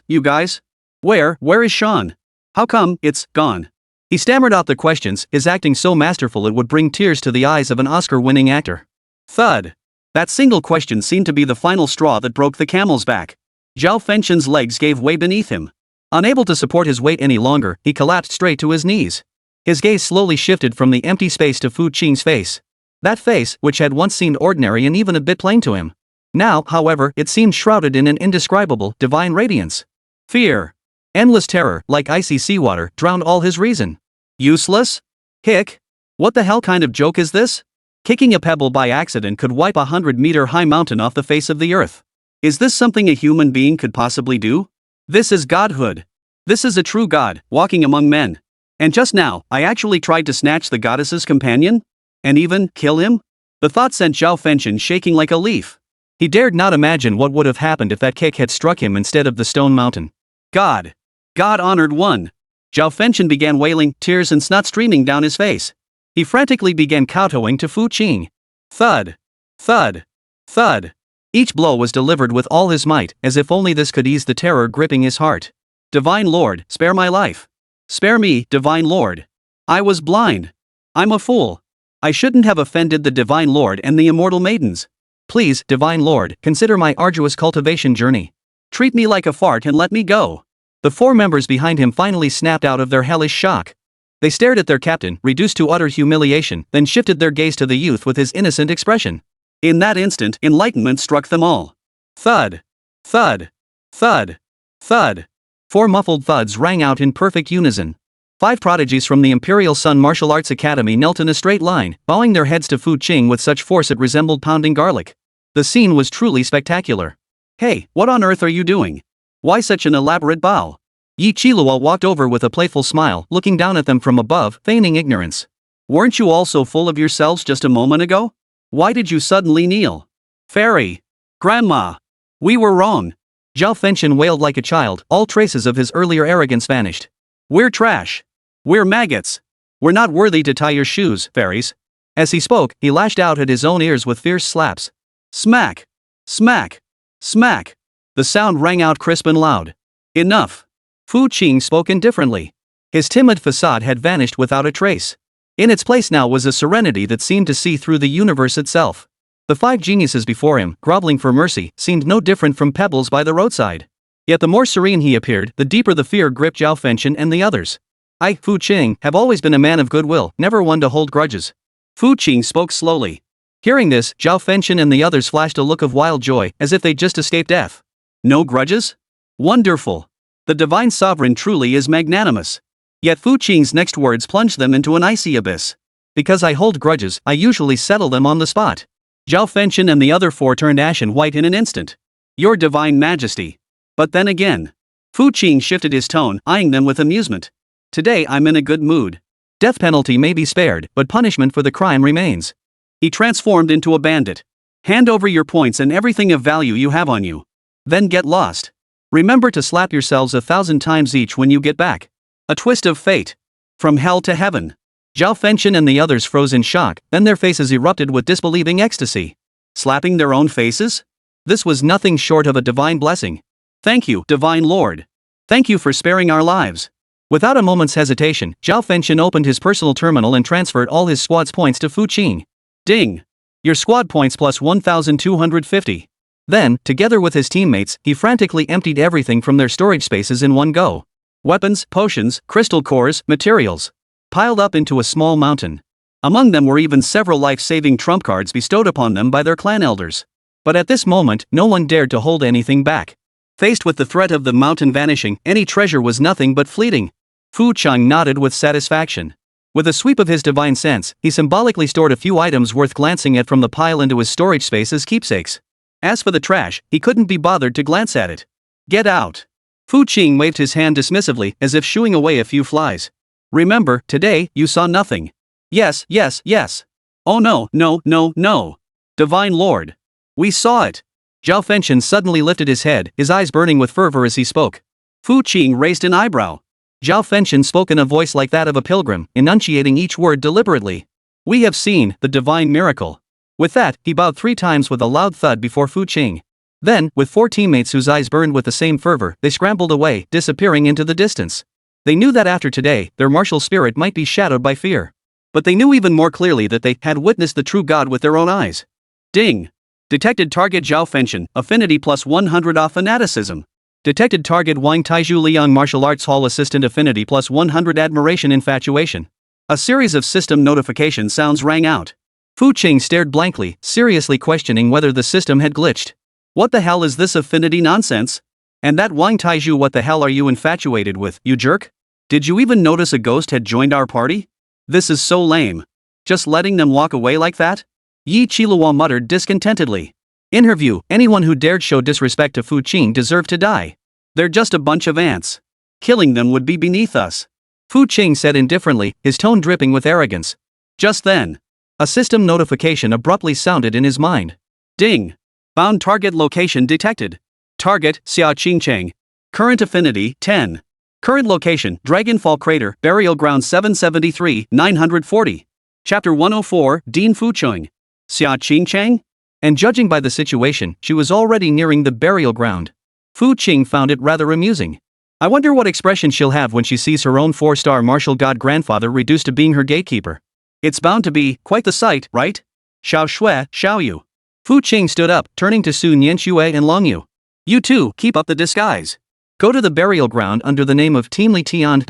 You guys? Where is Sean? How come it's gone? He stammered out the questions, his acting so masterful it would bring tears to the eyes of an Oscar-winning actor. Thud. That single question seemed to be the final straw that broke the camel's back. Zhao Fengchen's legs gave way beneath him. Unable to support his weight any longer, he collapsed straight to his knees. His gaze slowly shifted from the empty space to Fu Qing's face. That face, which had once seemed ordinary and even a bit plain to him. Now, however, it seemed shrouded in an indescribable, divine radiance. Fear. Endless terror, like icy seawater, drowned all his reason. Useless? Hick? What the hell kind of joke is this? Kicking a pebble by accident could wipe a 100-meter-high mountain off the face of the earth. Is this something a human being could possibly do? This is godhood. This is a true god, walking among men. And just now, I actually tried to snatch the goddess's companion? And even kill him? The thought sent Zhao Fengchen shaking like a leaf. He dared not imagine what would have happened if that kick had struck him instead of the stone mountain. God. God-honored one. Zhao Fengchen began wailing, tears and snot streaming down his face. He frantically began kowtowing to Fu Qing. Thud. Thud. Thud. Each blow was delivered with all his might, as if only this could ease the terror gripping his heart. Divine Lord, spare my life. Spare me, Divine Lord. I was blind. I'm a fool. I shouldn't have offended the Divine Lord and the immortal maidens. Please, Divine Lord, consider my arduous cultivation journey. Treat me like a fart and let me go. The four members behind him finally snapped out of their hellish shock. They stared at their captain, reduced to utter humiliation, then shifted their gaze to the youth with his innocent expression. In that instant, enlightenment struck them all. Thud. Thud. Thud. Thud. 4 muffled thuds rang out in perfect unison. 5 prodigies from the Imperial Sun Martial Arts Academy knelt in a straight line, bowing their heads to Fu Qing with such force it resembled pounding garlic. The scene was truly spectacular. Hey, what on earth are you doing? Why such an elaborate bow? Yi Qiluo walked over with a playful smile, looking down at them from above, feigning ignorance. Weren't you all so full of yourselves just a moment ago? Why did you suddenly kneel? Fairy. Grandma. We were wrong. Zhao Fengchen wailed like a child, all traces of his earlier arrogance vanished. We're trash. We're maggots. We're not worthy to tie your shoes, fairies. As he spoke, he lashed out at his own ears with fierce slaps. Smack. Smack. Smack. The sound rang out crisp and loud. Enough. Fu Qing spoke indifferently. His timid facade had vanished without a trace. In its place now was a serenity that seemed to see through the universe itself. The 5 geniuses before him, groveling for mercy, seemed no different from pebbles by the roadside. Yet the more serene he appeared, the deeper the fear gripped Zhao Fengchen and the others. I, Fu Qing, have always been a man of goodwill, never one to hold grudges. Fu Qing spoke slowly. Hearing this, Zhao Fengchen and the others flashed a look of wild joy, as if they'd just escaped death. No grudges? Wonderful. The divine sovereign truly is magnanimous. Yet Fu Qing's next words plunged them into an icy abyss. Because I hold grudges, I usually settle them on the spot. Zhao Fengchen and the other 4 turned ashen white in an instant. Your divine majesty. But then again. Fu Qing shifted his tone, eyeing them with amusement. Today I'm in a good mood. Death penalty may be spared, but punishment for the crime remains. He transformed into a bandit. Hand over your points and everything of value you have on you. Then get lost. Remember to slap yourselves 1,000 times each when you get back. A twist of fate. From hell to heaven. Zhao Fengchen and the others froze in shock, then their faces erupted with disbelieving ecstasy. Slapping their own faces? This was nothing short of a divine blessing. Thank you, Divine Lord. Thank you for sparing our lives. Without a moment's hesitation, Zhao Fengchen opened his personal terminal and transferred all his squad's points to Fu Qing. Ding! Your squad points plus 1,250. Then, together with his teammates, he frantically emptied everything from their storage spaces in one go. Weapons, potions, crystal cores, materials. Piled up into a small mountain. Among them were even several life-saving trump cards bestowed upon them by their clan elders. But at this moment, no one dared to hold anything back. Faced with the threat of the mountain vanishing, any treasure was nothing but fleeting. Fu Qing nodded with satisfaction. With a sweep of his divine sense, he symbolically stored a few items worth glancing at from the pile into his storage space as keepsakes. As for the trash, he couldn't be bothered to glance at it. Get out! Fu Qing waved his hand dismissively, as if shooing away a few flies. Remember, today, you saw nothing. Yes, yes, yes. Oh no, no, no, no. Divine Lord. We saw it. Zhao Fengchen suddenly lifted his head, his eyes burning with fervor as he spoke. Fu Qing raised an eyebrow. Zhao Fengchen spoke in a voice like that of a pilgrim, enunciating each word deliberately. We have seen the divine miracle. With that, he bowed 3 times with a loud thud before Fu Qing. Then, with 4 teammates whose eyes burned with the same fervor, they scrambled away, disappearing into the distance. They knew that after today, their martial spirit might be shadowed by fear. But they knew even more clearly that they had witnessed the true God with their own eyes. Ding! Detected target Zhao Fengchen, affinity plus 100 off fanaticism. Detected target Wang Taizhu Liang Martial Arts Hall Assistant, affinity plus 100 admiration infatuation. A series of system notification sounds rang out. Fu Qing stared blankly, seriously questioning whether the system had glitched. What the hell is this affinity nonsense? And that Wang Taizhu, what the hell are you infatuated with, you jerk? Did you even notice a ghost had joined our party? This is so lame. Just letting them walk away like that? Yi Qiluo muttered discontentedly. In her view, anyone who dared show disrespect to Fu Qing deserved to die. They're just a bunch of ants. Killing them would be beneath us. Fu Qing said indifferently, his tone dripping with arrogance. Just then, a system notification abruptly sounded in his mind. Ding! Bound target location detected. Target, Xia Qingcheng. Current affinity, 10. Current location, Dragonfall Crater, Burial Ground 773, 940. Chapter 104, Dean Fucheng. Xia Qingcheng? And judging by the situation, she was already nearing the burial ground. Fu Qing found it rather amusing. I wonder what expression she'll have when she sees her own 4-star martial god grandfather reduced to being her gatekeeper. It's bound to be quite the sight, right? Xiao Shui, Xiao Yu. Fu Qing stood up, turning to Su Nianxue and Long Yu. You two, keep up the disguise. Go to the burial ground under the name of Team Li Tian.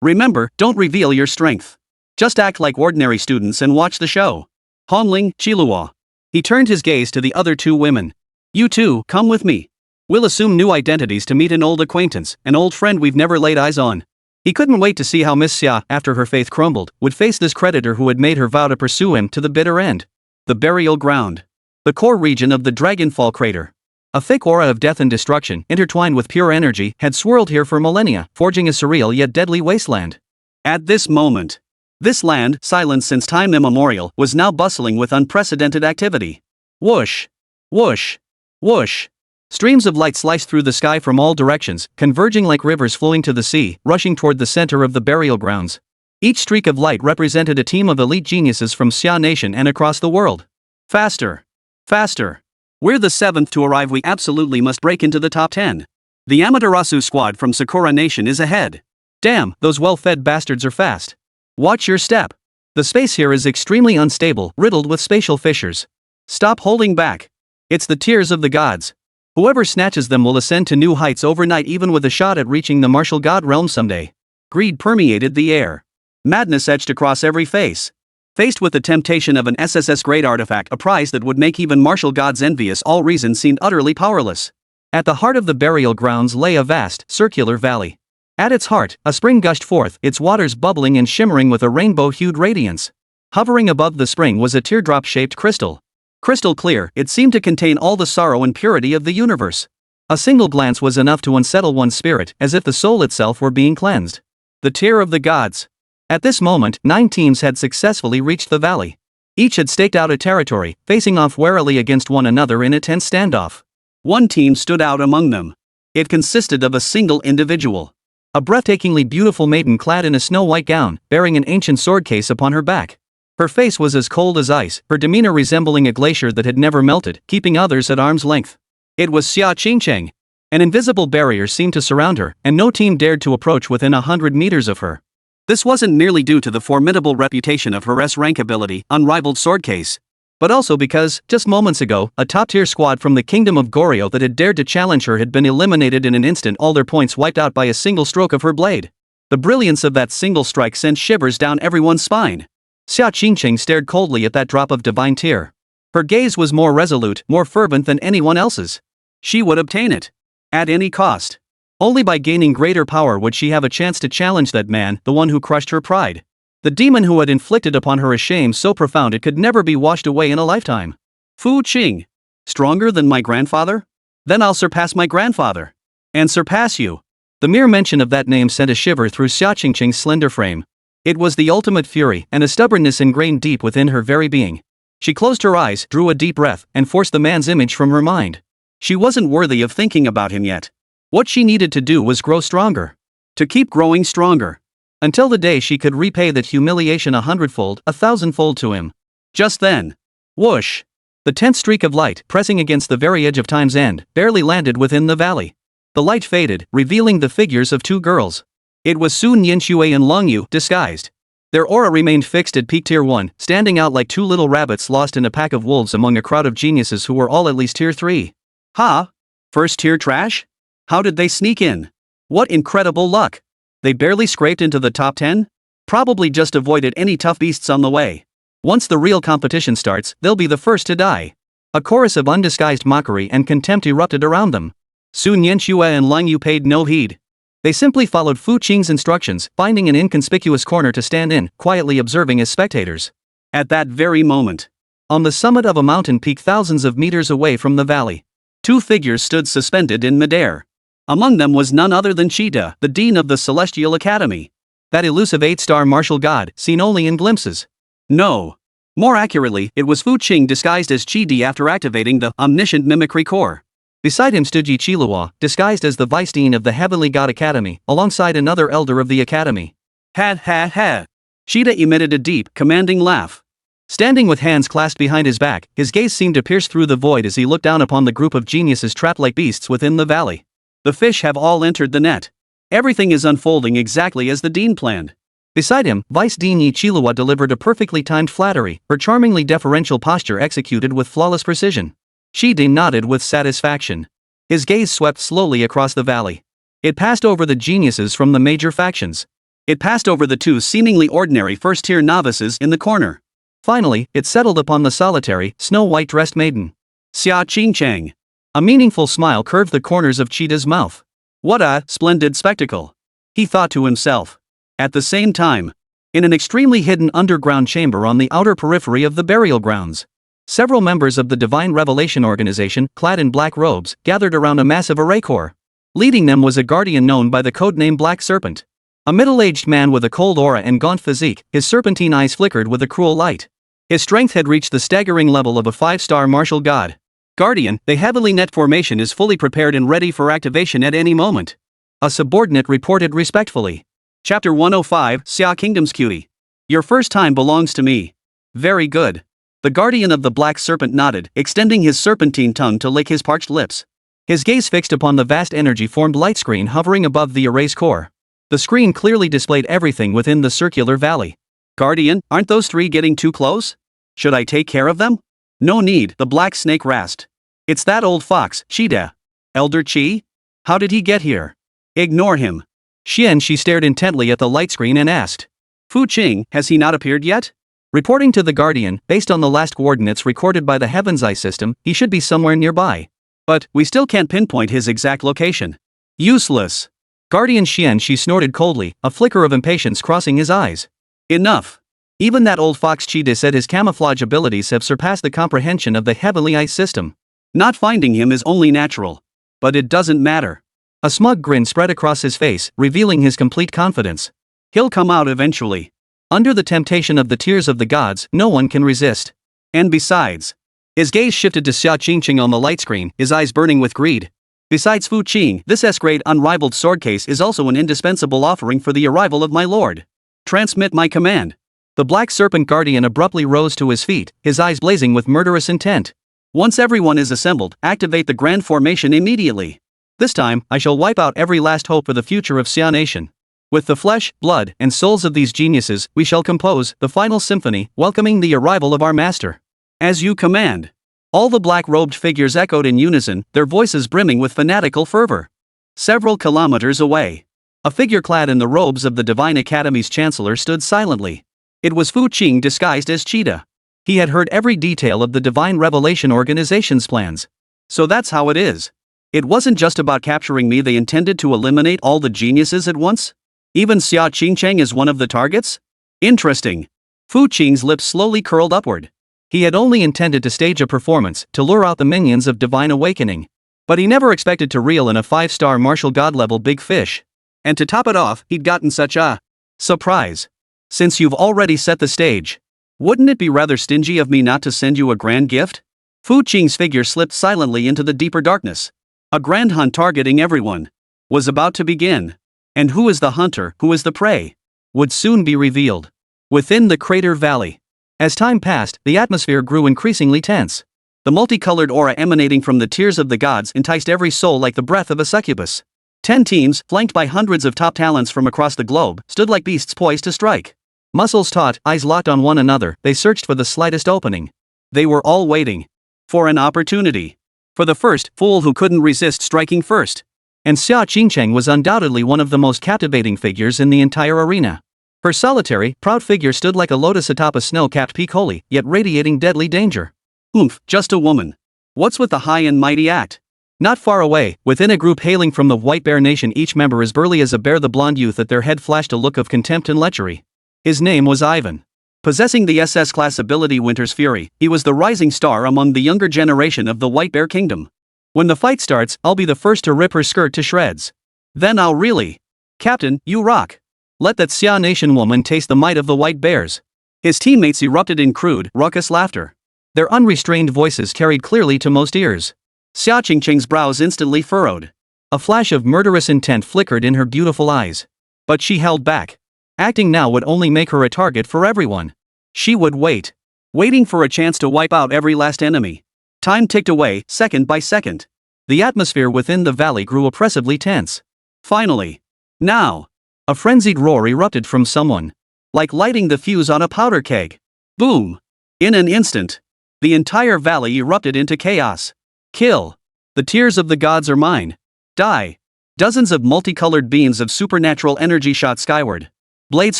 Remember, don't reveal your strength. Just act like ordinary students and watch the show. Honling, Qiluo. He turned his gaze to the other 2 women. You two, come with me. We'll assume new identities to meet an old acquaintance, an old friend we've never laid eyes on. He couldn't wait to see how Miss Xia, after her faith crumbled, would face this creditor who had made her vow to pursue him to the bitter end. The burial ground. The core region of the Dragonfall crater. A thick aura of death and destruction, intertwined with pure energy, had swirled here for millennia, forging a surreal yet deadly wasteland. At this moment, this land, silenced since time immemorial, was now bustling with unprecedented activity. Whoosh! Whoosh! Whoosh! Streams of light sliced through the sky from all directions, converging like rivers flowing to the sea, rushing toward the center of the burial grounds. Each streak of light represented a team of elite geniuses from Xia Nation and across the world. Faster! Faster! We're the 7th to arrive. We absolutely must break into the top 10. The Amaterasu squad from Sakura Nation is ahead. Damn, those well-fed bastards are fast. Watch your step. The space here is extremely unstable, riddled with spatial fissures. Stop holding back. It's the tears of the gods. Whoever snatches them will ascend to new heights overnight, even with a shot at reaching the martial god realm someday. Greed permeated the air. Madness etched across every face. Faced with the temptation of an SSS-grade artifact, a prize that would make even martial gods envious, all reason seemed utterly powerless. At the heart of the burial grounds lay a vast, circular valley. At its heart, a spring gushed forth, its waters bubbling and shimmering with a rainbow-hued radiance. Hovering above the spring was a teardrop-shaped crystal. Crystal clear, it seemed to contain all the sorrow and purity of the universe. A single glance was enough to unsettle one's spirit, as if the soul itself were being cleansed. The tear of the gods. At this moment, 9 teams had successfully reached the valley. Each had staked out a territory, facing off warily against one another in a tense standoff. One team stood out among them. It consisted of a single individual. A breathtakingly beautiful maiden clad in a snow-white gown, bearing an ancient sword case upon her back. Her face was as cold as ice, her demeanor resembling a glacier that had never melted, keeping others at arm's length. It was Xia Qingcheng. An invisible barrier seemed to surround her, and no team dared to approach within 100 meters of her. This wasn't merely due to the formidable reputation of her S-rank ability, unrivaled sword case, but also because, just moments ago, a top-tier squad from the kingdom of Goryo that had dared to challenge her had been eliminated in an instant, all their points wiped out by a single stroke of her blade. The brilliance of that single strike sent shivers down everyone's spine. Xia Qingcheng stared coldly at that drop of divine tear. Her gaze was more resolute, more fervent than anyone else's. She would obtain it. At any cost. Only by gaining greater power would she have a chance to challenge that man, the one who crushed her pride. The demon who had inflicted upon her a shame so profound it could never be washed away in a lifetime. Fu Qing. Stronger than my grandfather? Then I'll surpass my grandfather. And surpass you. The mere mention of that name sent a shiver through Xia Qingcheng's slender frame. It was the ultimate fury, and a stubbornness ingrained deep within her very being. She closed her eyes, drew a deep breath, and forced the man's image from her mind. She wasn't worthy of thinking about him yet. What she needed to do was grow stronger. To keep growing stronger. Until the day she could repay that humiliation 100-fold, 1,000-fold to him. Just then. Whoosh! The tenth streak of light, pressing against the very edge of time's end, barely landed within the valley. The light faded, revealing the figures of 2 girls. It was Sun Yanxue and Long Yu, disguised. Their aura remained fixed at peak tier 1, standing out like 2 little rabbits lost in a pack of wolves among a crowd of geniuses who were all at least tier 3. Ha! First tier trash? How did they sneak in? What incredible luck! They barely scraped into the top 10? Probably just avoided any tough beasts on the way. Once the real competition starts, they'll be the first to die. A chorus of undisguised mockery and contempt erupted around them. Sun Yanxue and Lang Yu paid no heed. They simply followed Fu Qing's instructions, finding an inconspicuous corner to stand in, quietly observing as spectators. At that very moment, on the summit of a mountain peak thousands of meters away from the valley, 2 figures stood suspended in midair. Among them was none other than Qida, the dean of the Celestial Academy. That elusive 8-star martial god, seen only in glimpses. No. More accurately, it was Fu Qing disguised as Qidi after activating the omniscient mimicry core. Beside him stood Yi Qilihua, disguised as the vice dean of the Heavenly God Academy, alongside another elder of the academy. Ha ha ha! Qida emitted a deep, commanding laugh. Standing with hands clasped behind his back, his gaze seemed to pierce through the void as he looked down upon the group of geniuses trapped like beasts within the valley. The fish have all entered the net. Everything is unfolding exactly as the dean planned. Beside him, Vice Dean Yi Qilihua delivered a perfectly timed flattery, her charmingly deferential posture executed with flawless precision. Qidi nodded with satisfaction. His gaze swept slowly across the valley. It passed over the geniuses from the major factions. It passed over the 2 seemingly ordinary first-tier novices in the corner. Finally, it settled upon the solitary, snow-white dressed maiden. Xia Qingcheng. A meaningful smile curved the corners of Cheetah's mouth. What a splendid spectacle, he thought to himself. At the same time, in an extremely hidden underground chamber on the outer periphery of the burial grounds, several members of the Divine Revelation Organization, clad in black robes, gathered around a massive array core. Leading them was a guardian known by the codename Black Serpent. A middle-aged man with a cold aura and gaunt physique, his serpentine eyes flickered with a cruel light. His strength had reached the staggering level of a 5-star martial god. Guardian, the heavily net formation is fully prepared and ready for activation at any moment, a subordinate reported respectfully. Chapter 105, Xia Kingdom's Cutie. Your first time belongs to me. Very good. The guardian of the Black Serpent nodded, extending his serpentine tongue to lick his parched lips. His gaze fixed upon the vast energy-formed light screen hovering above the array's core. The screen clearly displayed everything within the circular valley. Guardian, aren't those 3 getting too close? Should I take care of them? No need, the black snake rasped. It's that old fox, Cheetah. Elder Qi? How did he get here? Ignore him. She stared intently at the light screen and asked. Fu Qing, has he not appeared yet? Reporting to the Guardian, based on the last coordinates recorded by the Heaven's Eye system, he should be somewhere nearby. But we still can't pinpoint his exact location. Useless. Guardian she snorted coldly, a flicker of impatience crossing his eyes. Enough. Even that old fox Cheetah said his camouflage abilities have surpassed the comprehension of the Heavenly Eye system. Not finding him is only natural. But it doesn't matter. A smug grin spread across his face, revealing his complete confidence. He'll come out eventually. Under the temptation of the tears of the gods, no one can resist. And besides, his gaze shifted to Xia Qingqing on the light screen, his eyes burning with greed. Besides Fu Qing, this S-grade unrivaled sword case is also an indispensable offering for the arrival of my lord. Transmit my command. The Black Serpent Guardian abruptly rose to his feet, his eyes blazing with murderous intent. Once everyone is assembled, activate the Grand Formation immediately. This time, I shall wipe out every last hope for the future of Xia Nation. With the flesh, blood, and souls of these geniuses, we shall compose the final symphony, welcoming the arrival of our master. As you command. All the black-robed figures echoed in unison, their voices brimming with fanatical fervor. Several kilometers away, a figure clad in the robes of the Divine Academy's Chancellor stood silently. It was Fu Qing disguised as Cheetah. He had heard every detail of the Divine Revelation Organization's plans. So that's how it is. It wasn't just about capturing me, they intended to eliminate all the geniuses at once? Even Xia Qingcheng is one of the targets? Interesting. Fu Qing's lips slowly curled upward. He had only intended to stage a performance, to lure out the minions of Divine Awakening. But he never expected to reel in a 5-star martial god-level big fish. And to top it off, he'd gotten such a surprise. Since you've already set the stage, wouldn't it be rather stingy of me not to send you a grand gift? Fu Qing's figure slipped silently into the deeper darkness. A grand hunt targeting everyone was about to begin. And who is the hunter, who is the prey, would soon be revealed. Within the crater valley, as time passed, the atmosphere grew increasingly tense. The multicolored aura emanating from the tears of the gods enticed every soul like the breath of a succubus. 10 teams, flanked by hundreds of top talents from across the globe, stood like beasts poised to strike. Muscles taut, eyes locked on one another, they searched for the slightest opening. They were all waiting for an opportunity. For the first fool who couldn't resist striking first. And Xia Qingcheng was undoubtedly one of the most captivating figures in the entire arena. Her solitary, proud figure stood like a lotus atop a snow-capped peak, holy, yet radiating deadly danger. Oomph, just a woman. What's with the high and mighty act? Not far away, within a group hailing from the White Bear Nation, each member as burly as a bear, the blonde youth at their head flashed a look of contempt and lechery. His name was Ivan. Possessing the SS-class ability Winter's Fury, he was the rising star among the younger generation of the White Bear Kingdom. When the fight starts, I'll be the first to rip her skirt to shreds. Then I'll really. Captain, you rock. Let that Xia Nation woman taste the might of the White Bears. His teammates erupted in crude, raucous laughter. Their unrestrained voices carried clearly to most ears. Xia Qingcheng's brows instantly furrowed. A flash of murderous intent flickered in her beautiful eyes. But she held back. Acting now would only make her a target for everyone. She would wait. Waiting for a chance to wipe out every last enemy. Time ticked away, second by second. The atmosphere within the valley grew oppressively tense. Finally. Now. A frenzied roar erupted from someone. Like lighting the fuse on a powder keg. Boom. In an instant. The entire valley erupted into chaos. Kill. The tears of the gods are mine. Die. Dozens of multicolored beams of supernatural energy shot skyward. Blades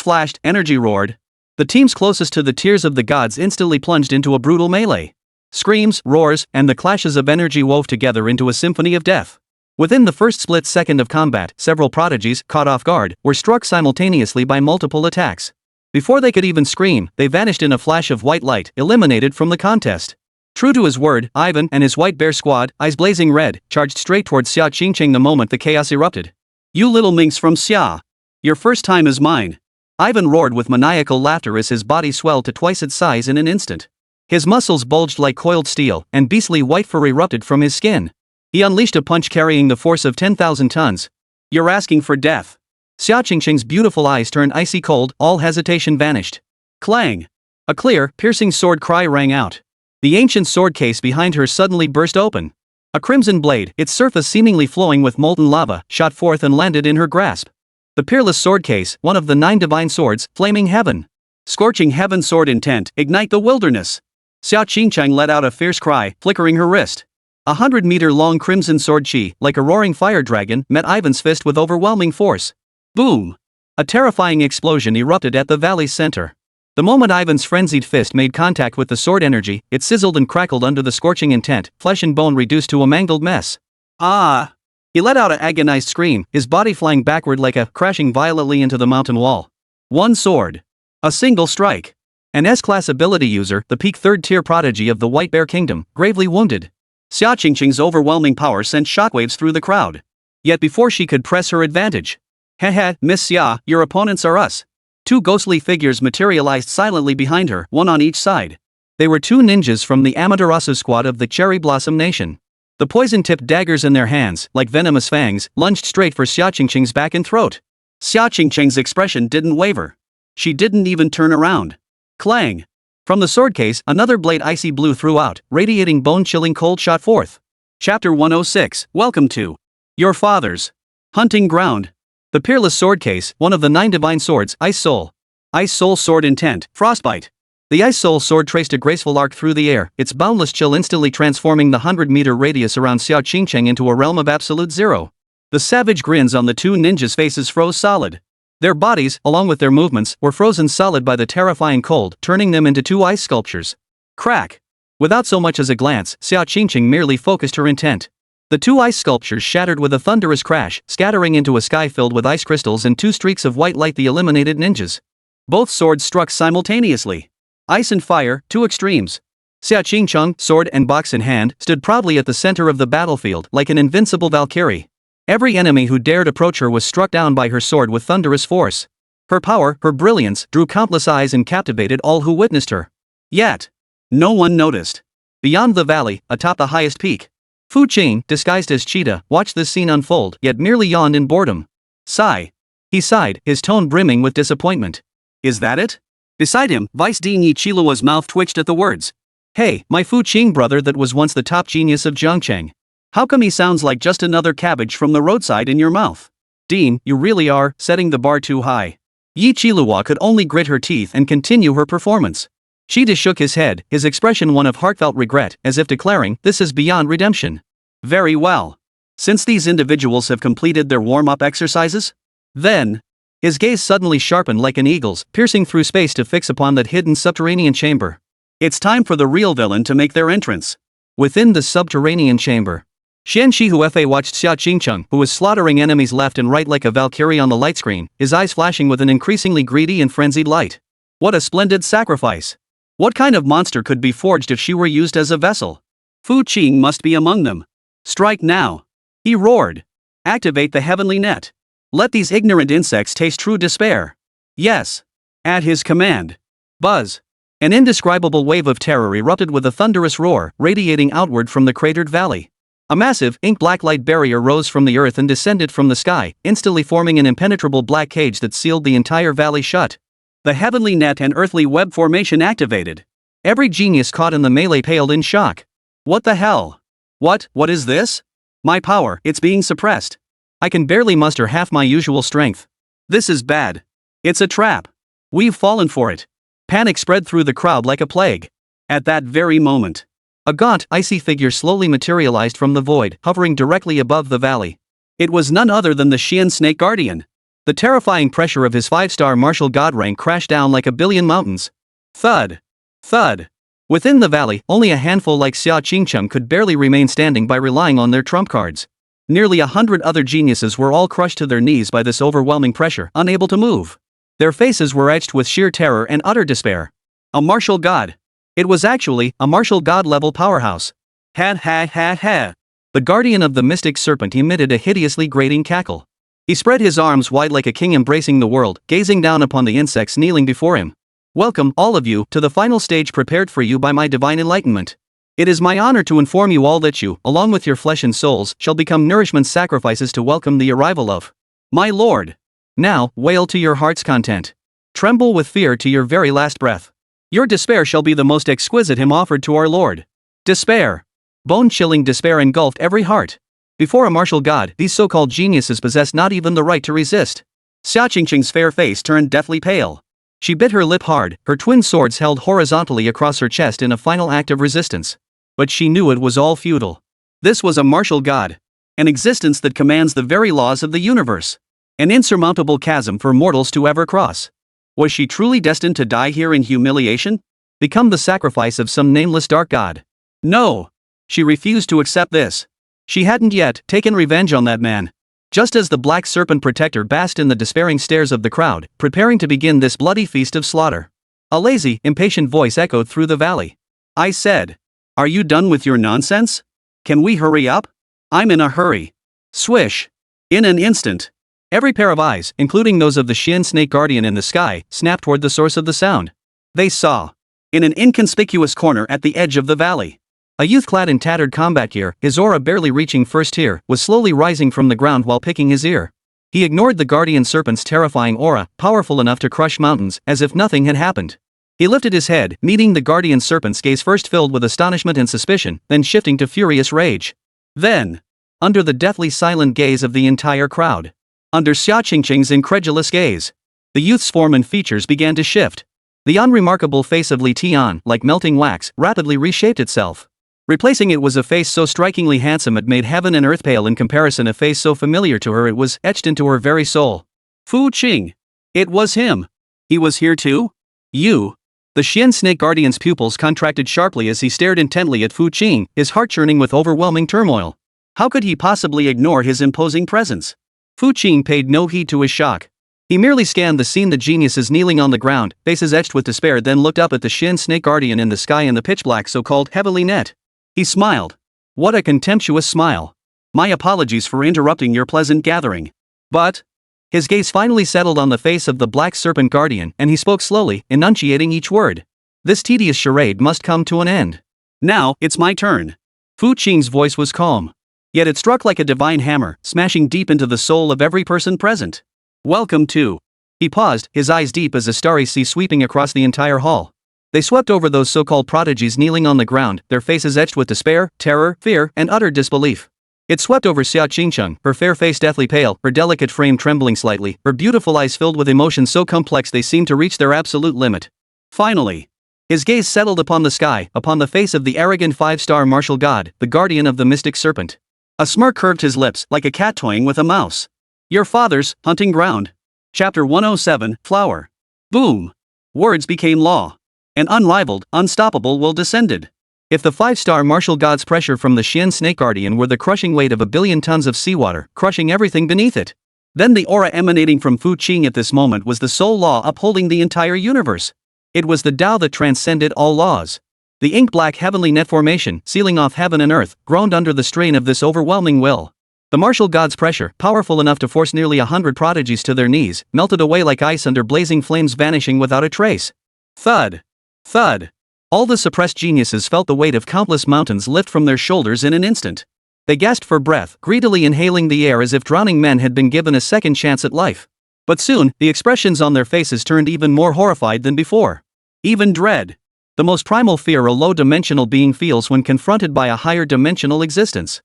flashed, energy roared. The teams closest to the tears of the gods instantly plunged into a brutal melee. Screams, roars, and the clashes of energy wove together into a symphony of death. Within the first split second of combat, several prodigies, caught off guard, were struck simultaneously by multiple attacks. Before they could even scream, they vanished in a flash of white light, eliminated from the contest. True to his word, Ivan and his White Bear squad, eyes blazing red, charged straight towards Xia Qingqing the moment the chaos erupted. "You little minx from Xia! Your first time is mine!" Ivan roared with maniacal laughter as his body swelled to twice its size in an instant. His muscles bulged like coiled steel, and beastly white fur erupted from his skin. He unleashed a punch carrying the force of 10,000 tons. "You're asking for death." Xia Qingqing's beautiful eyes turned icy cold, all hesitation vanished. Clang! A clear, piercing sword cry rang out. The ancient sword case behind her suddenly burst open. A crimson blade, its surface seemingly flowing with molten lava, shot forth and landed in her grasp. The peerless sword case, one of the 9 divine swords, flaming heaven. Scorching heaven sword intent, ignite the wilderness. Xia Qingqing let out a fierce cry, flickering her wrist. 100-meter-long crimson sword chi, like a roaring fire dragon, met Ivan's fist with overwhelming force. Boom! A terrifying explosion erupted at the valley's center. The moment Ivan's frenzied fist made contact with the sword energy, it sizzled and crackled under the scorching intent, flesh and bone reduced to a mangled mess. Ah! He let out an agonized scream, his body flying backward like a crashing violently into the mountain wall. One sword. A single strike. An S-class ability user, the peak 3rd-tier prodigy of the White Bear Kingdom, gravely wounded. Xia Qingqing's overwhelming power sent shockwaves through the crowd. Yet before she could press her advantage. Heh, Miss Xia, your opponents are us. 2 ghostly figures materialized silently behind her, one on each side. They were 2 ninjas from the Amaterasu squad of the Cherry Blossom Nation. The poison-tipped daggers in their hands, like venomous fangs, lunged straight for Xia Qingqing's back and throat. Xia Qingqing's expression didn't waver. She didn't even turn around. Clang! From the sword case, another blade icy blue threw out, radiating bone-chilling cold shot forth. Chapter 106, Welcome to Your Father's Hunting Ground. The peerless sword case, one of the 9 divine swords, Ice Soul. Ice Soul sword intent, Frostbite. The Ice Soul sword traced a graceful arc through the air, its boundless chill instantly transforming the 100-meter radius around Xia Qingqing into a realm of absolute zero. The savage grins on the 2 ninjas' faces froze solid. Their bodies, along with their movements, were frozen solid by the terrifying cold, turning them into 2 ice sculptures. Crack! Without so much as a glance, Xia Qingqing merely focused her intent. The 2 ice sculptures shattered with a thunderous crash, scattering into a sky filled with ice crystals and 2 streaks of white light the eliminated ninjas. Both swords struck simultaneously. Ice and fire, 2 extremes. Xia Qingqing, sword and box in hand, stood proudly at the center of the battlefield like an invincible Valkyrie. Every enemy who dared approach her was struck down by her sword with thunderous force. Her power, her brilliance, drew countless eyes and captivated all who witnessed her. Yet, no one noticed. Beyond the valley, atop the highest peak, Fu Qing, disguised as Cheetah, watched this scene unfold, yet merely yawned in boredom. Sigh. He sighed, his tone brimming with disappointment. Is that it? Beside him, Vice Dean Yi Qilua's mouth twitched at the words. Hey, my Fu Qing brother that was once the top genius of Zhongcheng. How come he sounds like just another cabbage from the roadside in your mouth? Dean, you really are setting the bar too high. Yi Qilua could only grit her teeth and continue her performance. Cheetah shook his head, his expression one of heartfelt regret, as if declaring, this is beyond redemption. Very well. Since these individuals have completed their warm-up exercises? Then, his gaze suddenly sharpened like an eagle's, piercing through space to fix upon that hidden subterranean chamber. It's time for the real villain to make their entrance. Within the subterranean chamber, Xian Shihuefei watched Xia Qingqing, who was slaughtering enemies left and right like a Valkyrie on the light screen, his eyes flashing with an increasingly greedy and frenzied light. What a splendid sacrifice! What kind of monster could be forged if she were used as a vessel? Fu Qing must be among them. Strike now! He roared. Activate the heavenly net. Let these ignorant insects taste true despair. Yes. At his command. Buzz. An indescribable wave of terror erupted with a thunderous roar, radiating outward from the cratered valley. A massive, ink-black light barrier rose from the earth and descended from the sky, instantly forming an impenetrable black cage that sealed the entire valley shut. The heavenly net and earthly web formation activated. Every genius caught in the melee paled in shock. What the hell? What is this? My power, it's being suppressed. I can barely muster half my usual strength. This is bad. It's a trap. We've fallen for it. Panic spread through the crowd like a plague. At that very moment, a gaunt, icy figure slowly materialized from the void, hovering directly above the valley. It was none other than the Xian Snake Guardian. The terrifying pressure of his 5-star martial god rank crashed down like a billion mountains. Thud. Thud. Within the valley, only a handful like Xia Qingcheng could barely remain standing by relying on their trump cards. Nearly 100 other geniuses were all crushed to their knees by this overwhelming pressure, unable to move. Their faces were etched with sheer terror and utter despair. A martial god. It was actually a martial god-level powerhouse. Ha ha ha ha. The guardian of the mystic serpent emitted a hideously grating cackle. He spread his arms wide like a king embracing the world, gazing down upon the insects kneeling before him. Welcome, all of you, to the final stage prepared for you by my divine enlightenment. It is my honor to inform you all that you, along with your flesh and souls, shall become nourishment sacrifices to welcome the arrival of my Lord. Now, wail to your heart's content. Tremble with fear to your very last breath. Your despair shall be the most exquisite hymn offered to our Lord. Despair. Bone-chilling despair engulfed every heart. Before a martial god, these so-called geniuses possessed not even the right to resist. Xia Qingcheng's fair face turned deathly pale. She bit her lip hard, her twin swords held horizontally across her chest in a final act of resistance. But she knew it was all futile. This was a martial god. An existence that commands the very laws of the universe. An insurmountable chasm for mortals to ever cross. Was she truly destined to die here in humiliation? Become the sacrifice of some nameless dark god? No! She refused to accept this. She hadn't yet taken revenge on that man. Just as the Black Serpent Protector basked in the despairing stares of the crowd, preparing to begin this bloody feast of slaughter. A lazy, impatient voice echoed through the valley. I said. Are you done with your nonsense? Can we hurry up? I'm in a hurry. Swish. In an instant. Every pair of eyes, including those of the Xian Snake Guardian in the sky, snapped toward the source of the sound. They saw. In an inconspicuous corner at the edge of the valley. A youth clad in tattered combat gear, his aura barely reaching first tier, was slowly rising from the ground while picking his ear. He ignored the guardian serpent's terrifying aura, powerful enough to crush mountains, as if nothing had happened. He lifted his head, meeting the guardian serpent's gaze first filled with astonishment and suspicion, then shifting to furious rage. Then, under the deathly silent gaze of the entire crowd, under Xia Qingcheng's incredulous gaze, the youth's form and features began to shift. The unremarkable face of Li Tian, like melting wax, rapidly reshaped itself. Replacing it was a face so strikingly handsome it made heaven and earth pale in comparison, a face so familiar to her it was etched into her very soul. Fu Qing. It was him. He was here too? You. The Xian Snake Guardian's pupils contracted sharply as he stared intently at Fu Qing, his heart churning with overwhelming turmoil. How could he possibly ignore his imposing presence? Fu Qing paid no heed to his shock. He merely scanned the scene, the geniuses kneeling on the ground, faces etched with despair, then looked up at the Xian Snake Guardian in the sky in the pitch-black so-called heavenly net. He smiled. What a contemptuous smile. My apologies for interrupting your pleasant gathering. But... His gaze finally settled on the face of the Black Serpent Guardian, and he spoke slowly, enunciating each word. This tedious charade must come to an end. Now, it's my turn. Fu Qing's voice was calm. Yet it struck like a divine hammer, smashing deep into the soul of every person present. Welcome to... He paused, his eyes deep as a starry sea sweeping across the entire hall. They swept over those so-called prodigies kneeling on the ground, their faces etched with despair, terror, fear, and utter disbelief. It swept over Xia Qingcheng, her fair face deathly pale, her delicate frame trembling slightly, her beautiful eyes filled with emotions so complex they seemed to reach their absolute limit. Finally, his gaze settled upon the sky, upon the face of the arrogant five-star martial god, the guardian of the mystic serpent. A smirk curved his lips, like a cat toying with a mouse. Your father's hunting ground. Chapter 107, Flower. Boom. Words became law. An unrivaled, unstoppable will descended. If the five-star martial god's pressure from the Xian Snake Guardian were the crushing weight of 1 billion tons of seawater, crushing everything beneath it, then the aura emanating from Fu Qing at this moment was the sole law upholding the entire universe. It was the Tao that transcended all laws. The ink-black heavenly net formation, sealing off heaven and earth, groaned under the strain of this overwhelming will. The martial god's pressure, powerful enough to force nearly 100 prodigies to their knees, melted away like ice under blazing flames, vanishing without a trace. Thud. Thud. All the suppressed geniuses felt the weight of countless mountains lift from their shoulders in an instant. They gasped for breath, greedily inhaling the air as if drowning men had been given a second chance at life. But soon, the expressions on their faces turned even more horrified than before. Even dread. The most primal fear a low-dimensional being feels when confronted by a higher-dimensional existence.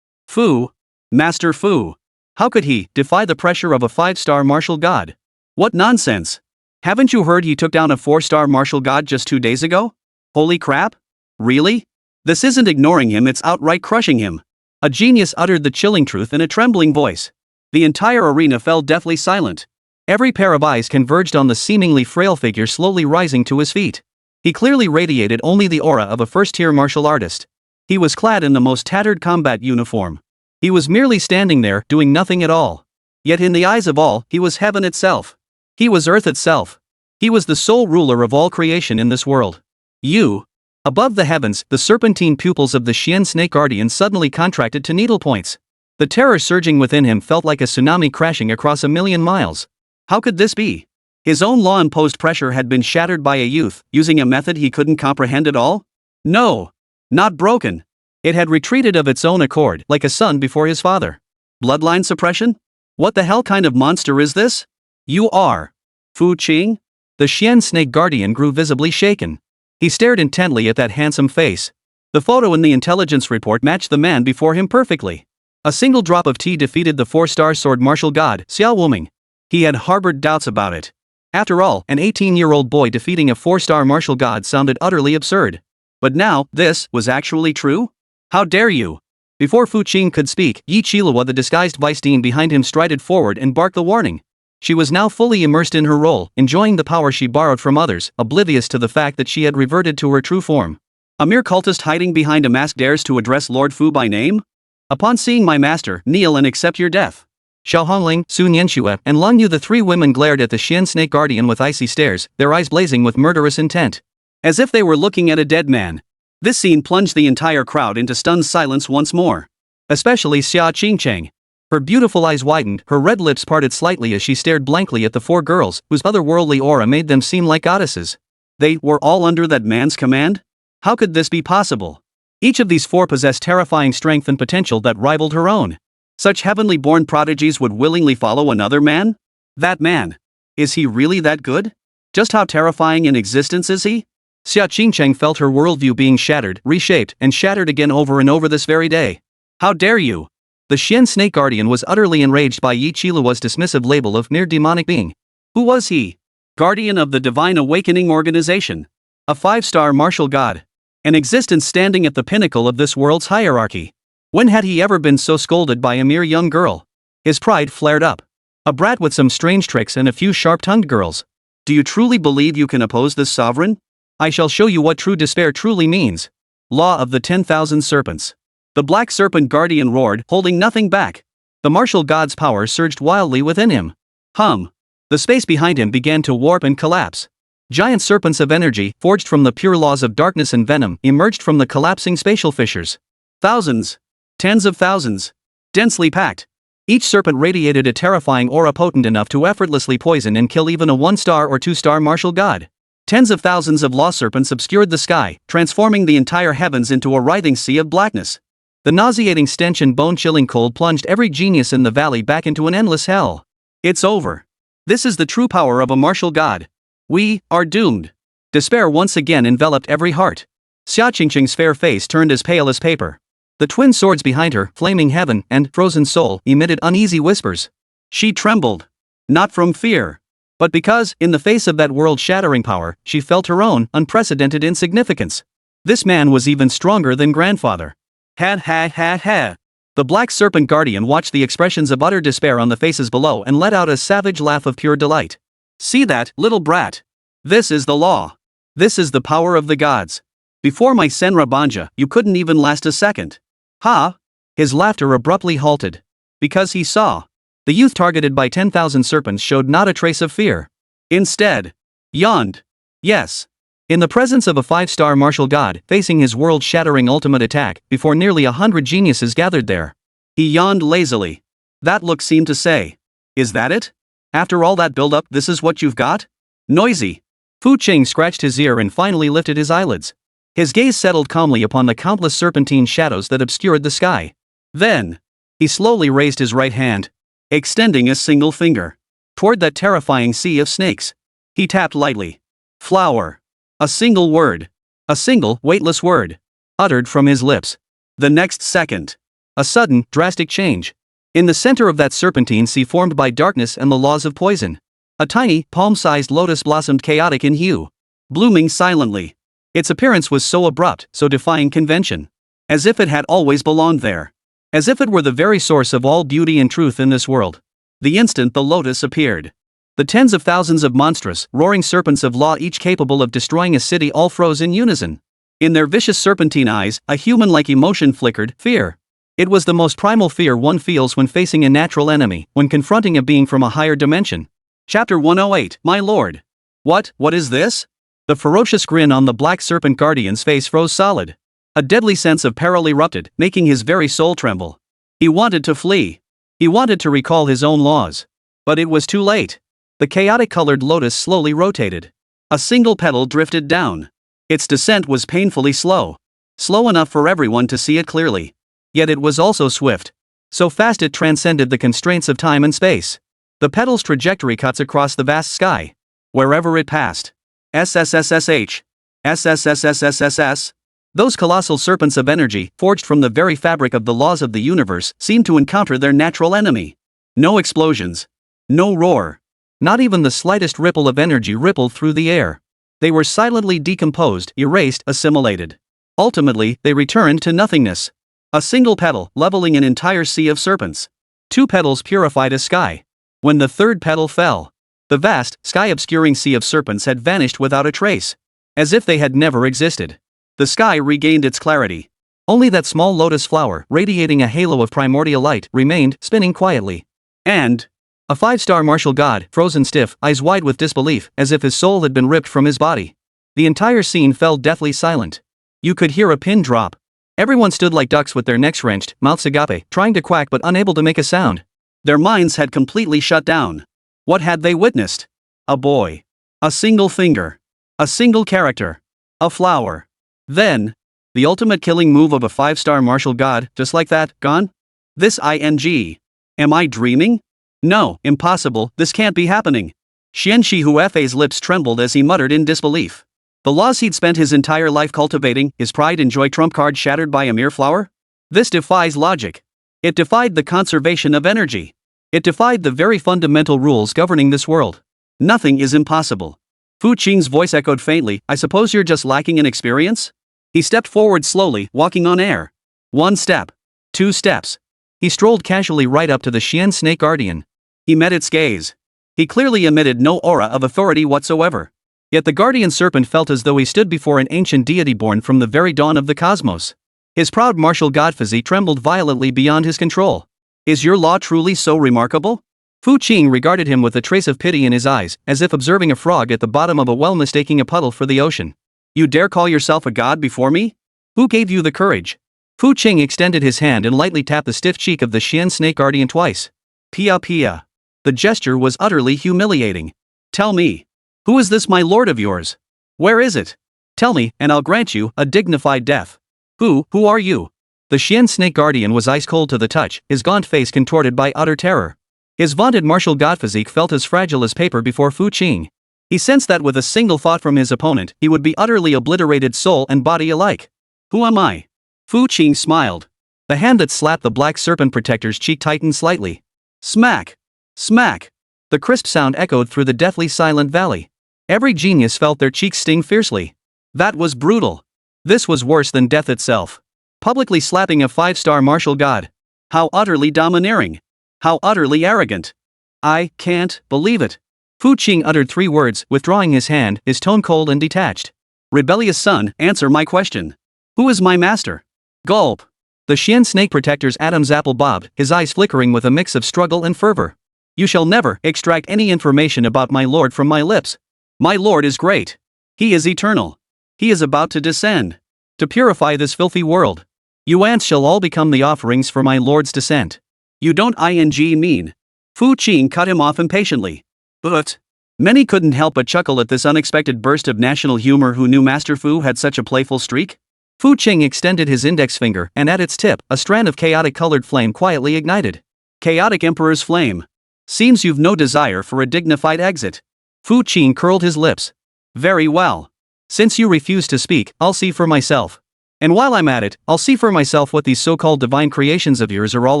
Fu. Master Fu. How could he defy the pressure of a five-star martial god? What nonsense! Haven't you heard he took down a 4-star martial god just 2 days ago? Holy crap? Really? This isn't ignoring him, it's outright crushing him. A genius uttered the chilling truth in a trembling voice. The entire arena fell deathly silent. Every pair of eyes converged on the seemingly frail figure slowly rising to his feet. He clearly radiated only the aura of a first-tier martial artist. He was clad in the most tattered combat uniform. He was merely standing there, doing nothing at all. Yet in the eyes of all, he was heaven itself. He was earth itself. He was the sole ruler of all creation in this world. You. Above the heavens, the serpentine pupils of the Xian snake guardian suddenly contracted to needlepoints. The terror surging within him felt like a tsunami crashing across 1,000,000 miles. How could this be? His own law-imposed pressure had been shattered by a youth, using a method he couldn't comprehend at all? No. Not broken. It had retreated of its own accord, like a son before his father. Bloodline suppression? What the hell kind of monster is this? You are Fu Qing? The Xian snake guardian grew visibly shaken. He stared intently at that handsome face. The photo in the intelligence report matched the man before him perfectly. A single drop of tea defeated the 4-star sword martial god, Xiao Wuming. He had harbored doubts about it. After all, an 18-year-old boy defeating a 4-star martial god sounded utterly absurd. But now, this was actually true? How dare you? Before Fu Qing could speak, Yi Qiluo, the disguised vice dean behind him, strided forward and barked the warning. She was now fully immersed in her role, enjoying the power she borrowed from others, oblivious to the fact that she had reverted to her true form. A mere cultist hiding behind a mask dares to address Lord Fu by name? Upon seeing my master, kneel and accept your death. Xiao Hongling, Su Nianxue, and Lang Yu, the three women, glared at the Xian snake guardian with icy stares, their eyes blazing with murderous intent. As if they were looking at a dead man. This scene plunged the entire crowd into stunned silence once more. Especially Xia Qingcheng. Her beautiful eyes widened, her red lips parted slightly as she stared blankly at the four girls, whose otherworldly aura made them seem like goddesses. They were all under that man's command? How could this be possible? Each of these four possessed terrifying strength and potential that rivaled her own. Such heavenly born prodigies would willingly follow another man? That man. Is he really that good? Just how terrifying in existence is he? Xia Qingcheng felt her worldview being shattered, reshaped, and shattered again over and over this very day. How dare you? The Xian snake guardian was utterly enraged by Yi Qiluo's dismissive label of mere demonic being. Who was he? Guardian of the Divine Awakening Organization. A 5-star martial god. An existence standing at the pinnacle of this world's hierarchy. When had he ever been so scolded by a mere young girl? His pride flared up. A brat with some strange tricks and a few sharp-tongued girls. Do you truly believe you can oppose this sovereign? I shall show you what true despair truly means. Law of the 10,000 serpents. The black serpent guardian roared, holding nothing back. The martial god's power surged wildly within him. The space behind him began to warp and collapse. Giant serpents of energy, forged from the pure laws of darkness and venom, emerged from the collapsing spatial fissures. Thousands. Tens of thousands. Densely packed. Each serpent radiated a terrifying aura potent enough to effortlessly poison and kill even a 1-star or 2-star martial god. Tens of thousands of law serpents obscured the sky, transforming the entire heavens into a writhing sea of blackness. The nauseating stench and bone-chilling cold plunged every genius in the valley back into an endless hell. It's over. This is the true power of a martial god. We are doomed. Despair once again enveloped every heart. Xia Qingcheng's fair face turned as pale as paper. The twin swords behind her, Flaming Heaven and Frozen Soul, emitted uneasy whispers. She trembled. Not from fear. But because, in the face of that world-shattering power, she felt her own unprecedented insignificance. This man was even stronger than grandfather. Ha ha ha ha. The black serpent guardian watched the expressions of utter despair on the faces below and let out a savage laugh of pure delight. See that, little brat? This is the law. This is the power of the gods. Before my Senra Banja, you couldn't even last a second. Ha! His laughter abruptly halted. Because he saw. The youth targeted by 10,000 serpents showed not a trace of fear. Instead, yawned. Yes. In the presence of a 5-star martial god, facing his world-shattering ultimate attack, before nearly 100 geniuses gathered there. He yawned lazily. That look seemed to say. Is that it? After all that build-up, this is what you've got? Noisy. Fu Qing scratched his ear and finally lifted his eyelids. His gaze settled calmly upon the countless serpentine shadows that obscured the sky. Then, he slowly raised his right hand, extending a single finger toward that terrifying sea of snakes. He tapped lightly. Flower. A single word. A single, weightless word. Uttered from his lips. The next second. A sudden, drastic change. In the center of that serpentine sea formed by darkness and the laws of poison. A tiny, palm-sized lotus blossomed chaotic in hue. Blooming silently. Its appearance was so abrupt, so defying convention. As if it had always belonged there. As if it were the very source of all beauty and truth in this world. The instant the lotus appeared. The tens of thousands of monstrous, roaring serpents of law, each capable of destroying a city, all froze in unison. In their vicious serpentine eyes, a human-like emotion flickered: fear. It was the most primal fear one feels when facing a natural enemy, when confronting a being from a higher dimension. Chapter 108, My Lord. What is this? The ferocious grin on the black serpent guardian's face froze solid. A deadly sense of peril erupted, making his very soul tremble. He wanted to flee. He wanted to recall his own laws. But it was too late. The chaotic-colored lotus slowly rotated. A single petal drifted down. Its descent was painfully slow. Slow enough for everyone to see it clearly. Yet it was also swift. So fast it transcended the constraints of time and space. The petal's trajectory cuts across the vast sky. Wherever it passed. SSSSH. SSSSSSS. Those colossal serpents of energy, forged from the very fabric of the laws of the universe, seemed to encounter their natural enemy. No explosions. No roar. Not even the slightest ripple of energy rippled through the air. They were silently decomposed, erased, assimilated. Ultimately, they returned to nothingness. A single petal, leveling an entire sea of serpents. 2 petals purified a sky. When the third petal fell, the vast, sky-obscuring sea of serpents had vanished without a trace. As if they had never existed. The sky regained its clarity. Only that small lotus flower, radiating a halo of primordial light, remained, spinning quietly. And a 5-star martial god, frozen stiff, eyes wide with disbelief, as if his soul had been ripped from his body. The entire scene fell deathly silent. You could hear a pin drop. Everyone stood like ducks with their necks wrenched, mouths agape, trying to quack but unable to make a sound. Their minds had completely shut down. What had they witnessed? A boy. A single finger. A single character. A flower. Then, the ultimate killing move of a 5-star martial god, just like that, gone? This ing. Am I dreaming? No, impossible, this can't be happening. Xian Shi Huefei's lips trembled as he muttered in disbelief. The laws he'd spent his entire life cultivating, his pride and joy trump card shattered by a mere flower? This defies logic. It defied the conservation of energy. It defied the very fundamental rules governing this world. Nothing is impossible. Fu Qing's voice echoed faintly, I suppose you're just lacking in experience? He stepped forward slowly, walking on air. 1 step. 2 steps. He strolled casually right up to the Xian snake guardian. He met its gaze. He clearly emitted no aura of authority whatsoever. Yet the guardian serpent felt as though he stood before an ancient deity born from the very dawn of the cosmos. His proud martial god physique trembled violently beyond his control. Is your law truly so remarkable? Fu Qing regarded him with a trace of pity in his eyes, as if observing a frog at the bottom of a well mistaking a puddle for the ocean. You dare call yourself a god before me? Who gave you the courage? Fu Qing extended his hand and lightly tapped the stiff cheek of the Xian snake guardian twice. Pia pia. The gesture was utterly humiliating. Tell me. Who is this my lord of yours? Where is it? Tell me, and I'll grant you a dignified death. Who are you? The Xian snake guardian was ice cold to the touch, his gaunt face contorted by utter terror. His vaunted martial god physique felt as fragile as paper before Fu Qing. He sensed that with a single thought from his opponent, he would be utterly obliterated soul and body alike. Who am I? Fu Qing smiled. The hand that slapped the black serpent protector's cheek tightened slightly. Smack! Smack! The crisp sound echoed through the deathly silent valley. Every genius felt their cheeks sting fiercely. That was brutal. This was worse than death itself. Publicly slapping a 5-star martial god. How utterly domineering. How utterly arrogant. I can't believe it. Fu Qing uttered 3 words, withdrawing his hand, his tone cold and detached. Rebellious son, answer my question. Who is my master? Gulp. The Xian snake protector's Adam's apple bobbed, his eyes flickering with a mix of struggle and fervor. You shall never extract any information about my lord from my lips. My lord is great. He is eternal. He is about to descend. To purify this filthy world. You ants shall all become the offerings for my lord's descent. You don't mean. Fu Qing cut him off impatiently. But many couldn't help but chuckle at this unexpected burst of national humor. Who knew Master Fu had such a playful streak? Fu Qing extended his index finger, and at its tip, a strand of chaotic-colored flame quietly ignited. Chaotic Emperor's flame. Seems you've no desire for a dignified exit. Fu Qing curled his lips. Very well. Since you refuse to speak, I'll see for myself. And while I'm at it, I'll see for myself what these so-called divine creations of yours are all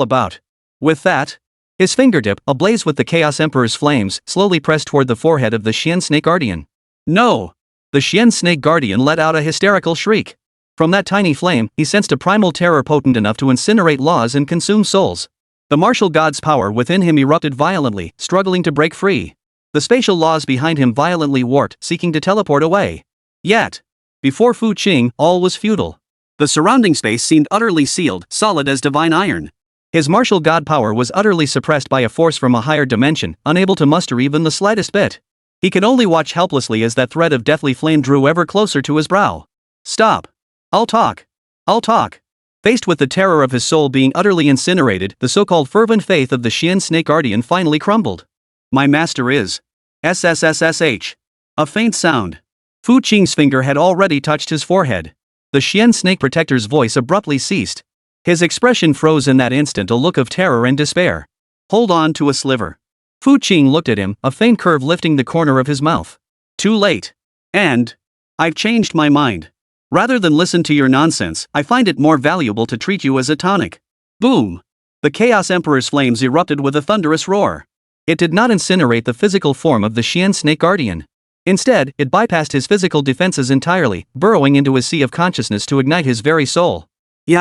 about. With that, his fingertip, ablaze with the Chaos Emperor's flames, slowly pressed toward the forehead of the Xian snake guardian. No! The Xian snake guardian let out a hysterical shriek. From that tiny flame, he sensed a primal terror potent enough to incinerate laws and consume souls. The martial god's power within him erupted violently, struggling to break free. The spatial laws behind him violently warped, seeking to teleport away. Yet, before Fu Qing, all was futile. The surrounding space seemed utterly sealed, solid as divine iron. His martial god power was utterly suppressed by a force from a higher dimension, unable to muster even the slightest bit. He could only watch helplessly as that thread of deathly flame drew ever closer to his brow. Stop. I'll talk. I'll talk. Faced with the terror of his soul being utterly incinerated, the so-called fervent faith of the Xian Snake Guardian finally crumbled. My master is SSSSH. A faint sound. Fu Qing's finger had already touched his forehead. The Xian Snake Protector's voice abruptly ceased. His expression froze in that instant, a look of terror and despair. Hold on to a sliver. Fu Qing looked at him, a faint curve lifting the corner of his mouth. Too late. And I've changed my mind. Rather than listen to your nonsense, I find it more valuable to treat you as a tonic. Boom! The Chaos Emperor's flames erupted with a thunderous roar. It did not incinerate the physical form of the Xian Snake Guardian. Instead, it bypassed his physical defenses entirely, burrowing into his sea of consciousness to ignite his very soul. A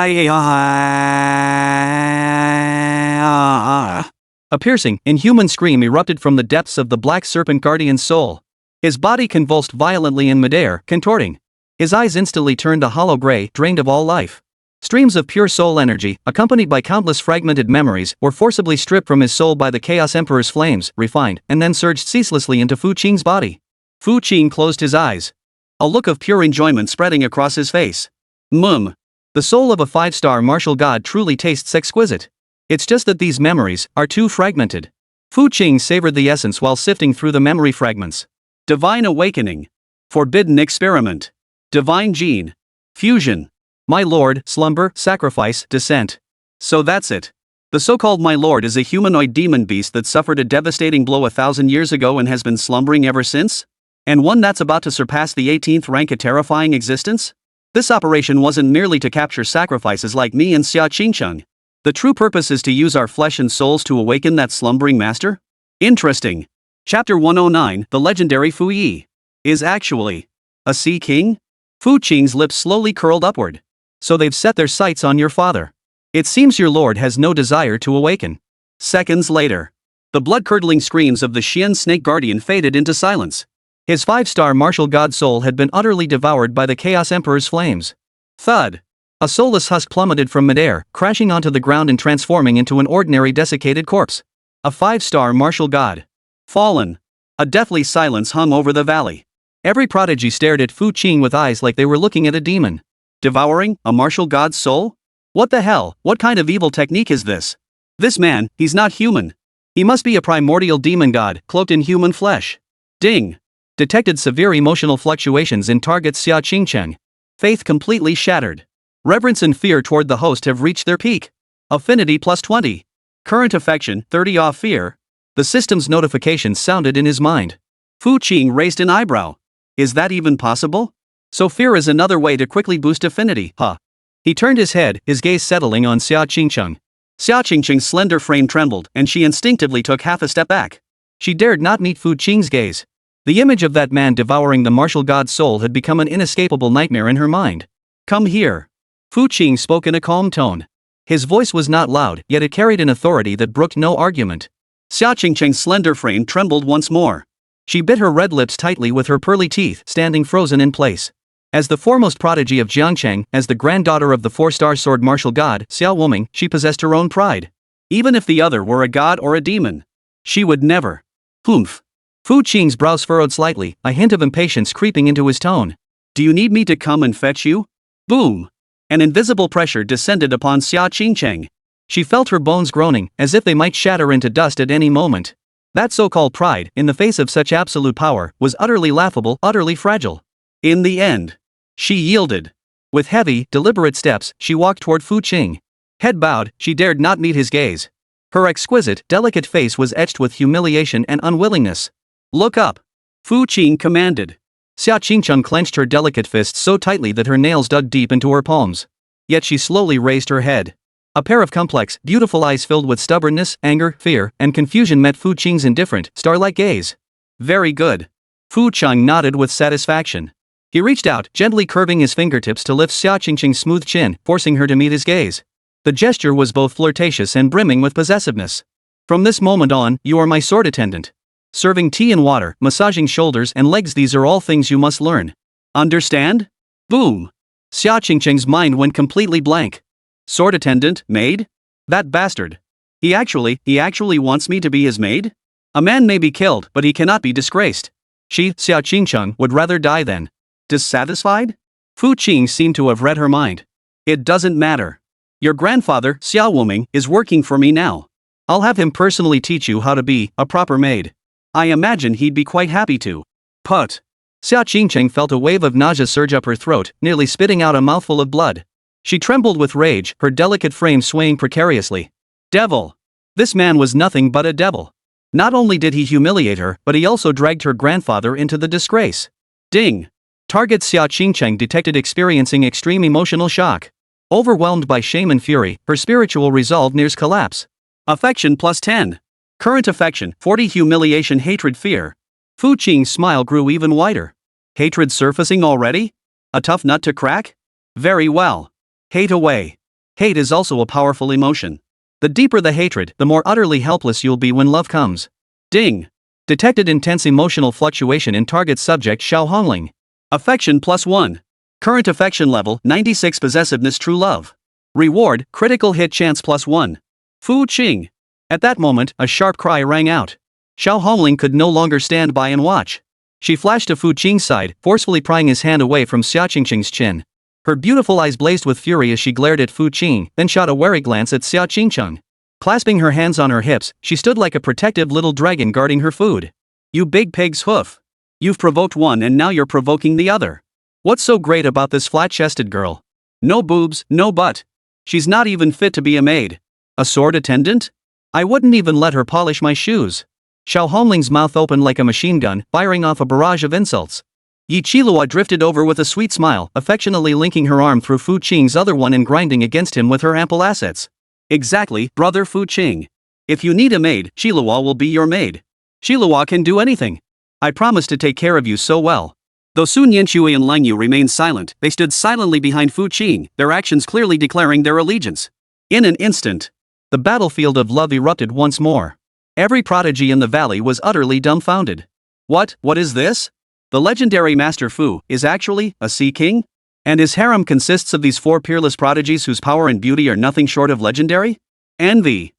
piercing, inhuman scream erupted from the depths of the Black Serpent Guardian's soul. His body convulsed violently in midair, contorting. His eyes instantly turned a hollow gray, drained of all life. Streams of pure soul energy, accompanied by countless fragmented memories, were forcibly stripped from his soul by the Chaos Emperor's flames, refined, and then surged ceaselessly into Fu Qing's body. Fu Qing closed his eyes. A look of pure enjoyment spreading across his face. The soul of a 5-star martial god truly tastes exquisite. It's just that these memories are too fragmented. Fu Qing savored the essence while sifting through the memory fragments. Divine awakening. Forbidden experiment. Divine gene. Fusion. My lord, slumber, sacrifice, descent. So that's it. The so-called my lord is a humanoid demon beast that suffered a devastating blow 1,000 years ago and has been slumbering ever since? And one that's about to surpass the 18th rank, a terrifying existence? This operation wasn't merely to capture sacrifices like me and Xia Qingcheng. The true purpose is to use our flesh and souls to awaken that slumbering master? Interesting. Chapter 109, the legendary Fu Yi, is actually a Sea King? Fu Qing's lips slowly curled upward. So they've set their sights on your father. It seems your lord has no desire to awaken. Seconds later, the blood-curdling screams of the Xian Snake Guardian faded into silence. His 5-star martial god soul had been utterly devoured by the Chaos Emperor's flames. Thud! A soulless husk plummeted from midair, crashing onto the ground and transforming into an ordinary desiccated corpse. A 5-star martial god. Fallen. A deathly silence hung over the valley. Every prodigy stared at Fu Qing with eyes like they were looking at a demon. Devouring a martial god's soul? What the hell? What kind of evil technique is this? This man, he's not human. He must be a primordial demon god, cloaked in human flesh. Ding! Detected severe emotional fluctuations in target Xia Qingcheng. Faith completely shattered. Reverence and fear toward the host have reached their peak. Affinity plus 20. Current affection, 30 off fear. The system's notifications sounded in his mind. Fu Qing raised an eyebrow. Is that even possible? So fear is another way to quickly boost affinity, huh? He turned his head, his gaze settling on Xia Qingcheng. Xia Qingcheng's slender frame trembled, and she instinctively took half a step back. She dared not meet Fu Qing's gaze. The image of that man devouring the martial god's soul had become an inescapable nightmare in her mind. Come here. Fu Qing spoke in a calm tone. His voice was not loud, yet it carried an authority that brooked no argument. Xia Qingcheng's slender frame trembled once more. She bit her red lips tightly with her pearly teeth, standing frozen in place. As the foremost prodigy of Jiangcheng, as the granddaughter of the 4-star sword martial god, Xiao Wuming, she possessed her own pride. Even if the other were a god or a demon, she would never. Humph. Fu Qing's brows furrowed slightly, a hint of impatience creeping into his tone. Do you need me to come and fetch you? Boom! An invisible pressure descended upon Xia Qingcheng. She felt her bones groaning, as if they might shatter into dust at any moment. That so-called pride, in the face of such absolute power, was utterly laughable, utterly fragile. In the end, she yielded. With heavy, deliberate steps, she walked toward Fu Qing. Head bowed, she dared not meet his gaze. Her exquisite, delicate face was etched with humiliation and unwillingness. Look up! Fu Qing commanded. Xia Qingcheng clenched her delicate fists so tightly that her nails dug deep into her palms. Yet she slowly raised her head. A pair of complex, beautiful eyes filled with stubbornness, anger, fear, and confusion met Fu Qing's indifferent, star-like gaze. Very good. Fu Qing nodded with satisfaction. He reached out, gently curving his fingertips to lift Xia Qingcheng's smooth chin, forcing her to meet his gaze. The gesture was both flirtatious and brimming with possessiveness. From this moment on, you are my sword attendant. Serving tea and water, massaging shoulders and legs, these are all things you must learn. Understand? Boom. Xia Qingcheng's mind went completely blank. Sword attendant, maid? That bastard. He actually wants me to be his maid? A man may be killed, but he cannot be disgraced. Xia Qingcheng, would rather die than dissatisfied? Fu Qing seemed to have read her mind. It doesn't matter. Your grandfather, Xia Wuming, is working for me now. I'll have him personally teach you how to be a proper maid. I imagine he'd be quite happy to. Put. Xia Qingcheng felt a wave of nausea surge up her throat, nearly spitting out a mouthful of blood. She trembled with rage, her delicate frame swaying precariously. Devil! This man was nothing but a devil. Not only did he humiliate her, but he also dragged her grandfather into the disgrace. Ding! Target Xia Qingcheng detected experiencing extreme emotional shock. Overwhelmed by shame and fury, her spiritual resolve nears collapse. Affection plus 10. Current affection, 40. Humiliation, hatred, fear. Fu Qing's smile grew even wider. Hatred surfacing already? A tough nut to crack? Very well. Hate away. Hate is also a powerful emotion. The deeper the hatred, the more utterly helpless you'll be when love comes. Ding! Detected intense emotional fluctuation in target subject Xiao Hongling. Affection plus 1. Current affection level, 96. Possessiveness, true love. Reward, critical hit chance plus 1. Fu Qing. At that moment, a sharp cry rang out. Xiao Hongling could no longer stand by and watch. She flashed to Fu Qing's side, forcefully prying his hand away from Xia Qingcheng's chin. Her beautiful eyes blazed with fury as she glared at Fu Qing, then shot a wary glance at Xia Qingcheng. Clasping her hands on her hips, she stood like a protective little dragon guarding her food. You big pig's hoof. You've provoked one and now you're provoking the other. What's so great about this flat-chested girl? No boobs, no butt. She's not even fit to be a maid. A sword attendant? I wouldn't even let her polish my shoes. Xiao Hongling's mouth opened like a machine gun, firing off a barrage of insults. Yi Qilua drifted over with a sweet smile, affectionately linking her arm through Fu Qing's other one and grinding against him with her ample assets. Exactly, brother Fu Qing. If you need a maid, Qilua will be your maid. Qilua can do anything. I promise to take care of you so well. Though Sun Yanshui and Lang Yu remained silent, they stood silently behind Fu Qing, their actions clearly declaring their allegiance. In an instant, the battlefield of love erupted once more. Every prodigy in the valley was utterly dumbfounded. What is this? The legendary Master Fu is actually a sea king? And his harem consists of these 4 peerless prodigies whose power and beauty are nothing short of legendary? Envy.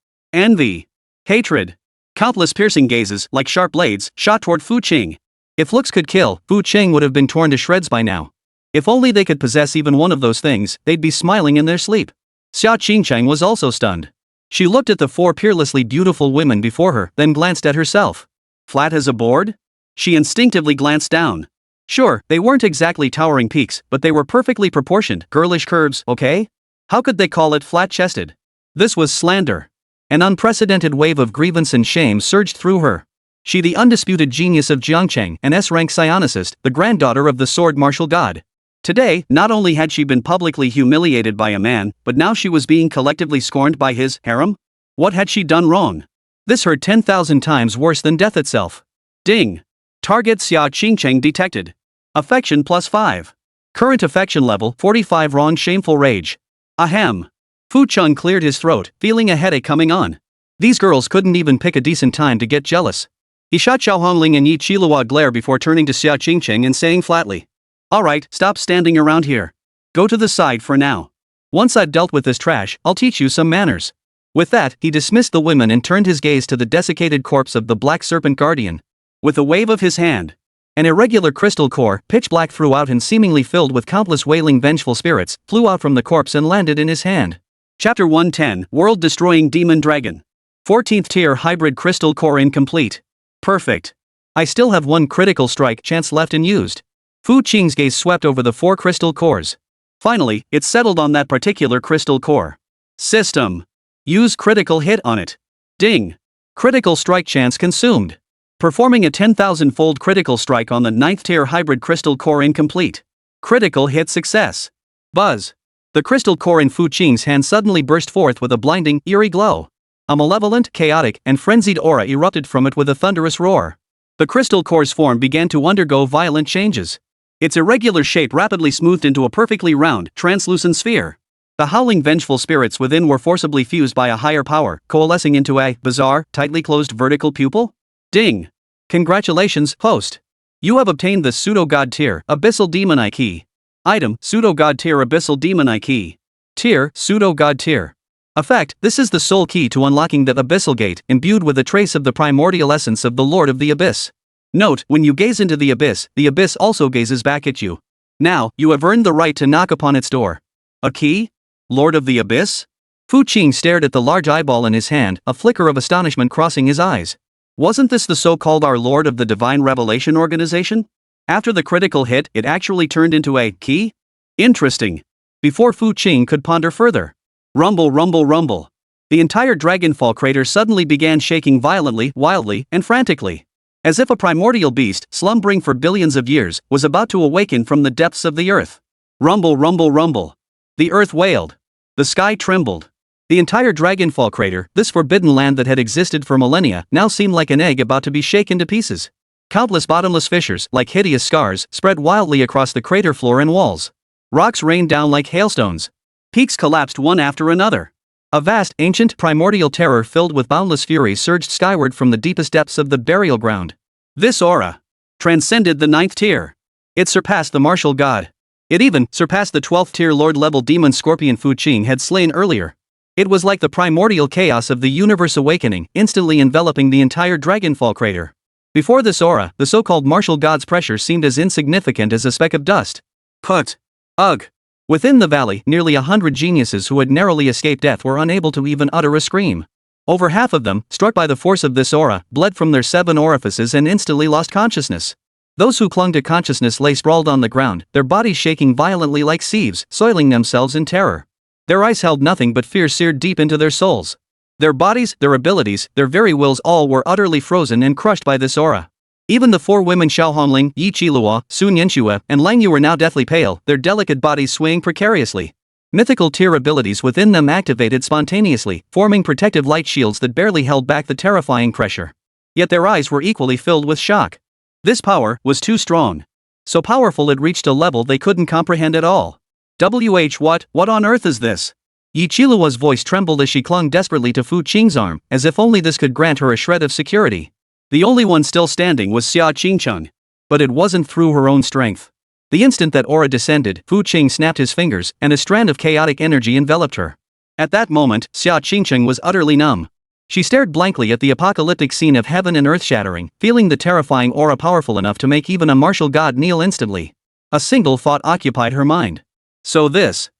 Hatred. Countless piercing gazes, like sharp blades, shot toward Fu Qing. If looks could kill, Fu Qing would have been torn to shreds by now. If only they could possess even one of those things, they'd be smiling in their sleep. Xia Qingcheng was also stunned. She looked at the 4 peerlessly beautiful women before her, then glanced at herself. Flat as a board? She instinctively glanced down. Sure, they weren't exactly towering peaks, but they were perfectly proportioned, girlish curves, okay? How could they call it flat-chested? This was slander. An unprecedented wave of grievance and shame surged through her. She, the undisputed genius of Jiangcheng, an S-rank psionicist, the granddaughter of the sword martial god. Today, not only had she been publicly humiliated by a man, but now she was being collectively scorned by his harem? What had she done wrong? This hurt 10,000 times worse than death itself. Ding! Target Xia Qingcheng detected. Affection plus 5. Current affection level, 45. Wrong, shameful rage. Ahem. Fu Chung cleared his throat, feeling a headache coming on. These girls couldn't even pick a decent time to get jealous. He shot Xiao Hongling and Yi Qilua glare before turning to Xia Qingcheng and saying flatly, "Alright, stop standing around here. Go to the side for now. Once I've dealt with this trash, I'll teach you some manners." With that, he dismissed the women and turned his gaze to the desiccated corpse of the Black Serpent Guardian. With a wave of his hand, an irregular crystal core, pitch black throughout and seemingly filled with countless wailing vengeful spirits, flew out from the corpse and landed in his hand. Chapter 110, World-Destroying Demon Dragon. 14th Tier Hybrid Crystal Core incomplete. Perfect. I still have 1 critical strike chance left unused. Fu Qing's gaze swept over the 4 crystal cores. Finally, it settled on that particular crystal core. System. Use critical hit on it. Ding. Critical strike chance consumed. Performing a 10,000-fold critical strike on the 9th tier hybrid crystal core incomplete. Critical hit success. Buzz. The crystal core in Fu Qing's hand suddenly burst forth with a blinding, eerie glow. A malevolent, chaotic, and frenzied aura erupted from it with a thunderous roar. The crystal core's form began to undergo violent changes. Its irregular shape rapidly smoothed into a perfectly round, translucent sphere. The howling vengeful spirits within were forcibly fused by a higher power, coalescing into a bizarre, tightly closed vertical pupil. Ding! Congratulations, host. You have obtained the Pseudo-God Tier, Abyssal Demon Eye Key. Item, Pseudo-God Tier Abyssal Demon Eye Key. Tier, Pseudo-God Tier. Effect, this is the sole key to unlocking that Abyssal Gate, imbued with a trace of the primordial essence of the Lord of the Abyss. Note, when you gaze into the Abyss also gazes back at you. Now, you have earned the right to knock upon its door. A key? Lord of the Abyss? Fu Qing stared at the large eyeball in his hand, a flicker of astonishment crossing his eyes. Wasn't this the so-called Our Lord of the Divine Revelation organization? After the critical hit, it actually turned into a key? Interesting. Before Fu Qing could ponder further. Rumble, rumble, rumble. The entire Dragonfall crater suddenly began shaking violently, wildly, and frantically. As if a primordial beast, slumbering for billions of years, was about to awaken from the depths of the earth. Rumble, rumble, rumble. The earth wailed. The sky trembled. The entire Dragonfall crater, this forbidden land that had existed for millennia, now seemed like an egg about to be shaken to pieces. Countless bottomless fissures, like hideous scars, spread wildly across the crater floor and walls. Rocks rained down like hailstones. Peaks collapsed one after another. A vast, ancient, primordial terror filled with boundless fury surged skyward from the deepest depths of the burial ground. This aura transcended the 9th tier. It surpassed the martial god. It even surpassed the 12th tier Lord-level demon scorpion Fu Qing had slain earlier. It was like the primordial chaos of the universe awakening, instantly enveloping the entire Dragonfall crater. Before this aura, the so-called martial god's pressure seemed as insignificant as a speck of dust. Put. Ugh. Within the valley, nearly 100 geniuses who had narrowly escaped death were unable to even utter a scream. Over half of them, struck by the force of this aura, bled from their 7 orifices and instantly lost consciousness. Those who clung to consciousness lay sprawled on the ground, their bodies shaking violently like sieves, soiling themselves in terror. Their eyes held nothing but fear seared deep into their souls. Their bodies, their abilities, their very wills all were utterly frozen and crushed by this aura. Even the 4 women Xiao Hongling, Yi Qilua, Sun Yanxue, and Lang Yu were now deathly pale, their delicate bodies swaying precariously. Mythical tier abilities within them activated spontaneously, forming protective light shields that barely held back the terrifying pressure. Yet their eyes were equally filled with shock. This power was too strong. So powerful it reached a level they couldn't comprehend at all. What on earth is this? Yi Qilua's voice trembled as she clung desperately to Fu Qing's arm, as if only this could grant her a shred of security. The only one still standing was Xia Qingcheng. But it wasn't through her own strength. The instant that aura descended, Fu Qing snapped his fingers, and a strand of chaotic energy enveloped her. At that moment, Xia Qingcheng was utterly numb. She stared blankly at the apocalyptic scene of heaven and earth shattering, feeling the terrifying aura powerful enough to make even a martial god kneel instantly. A single thought occupied her mind. So this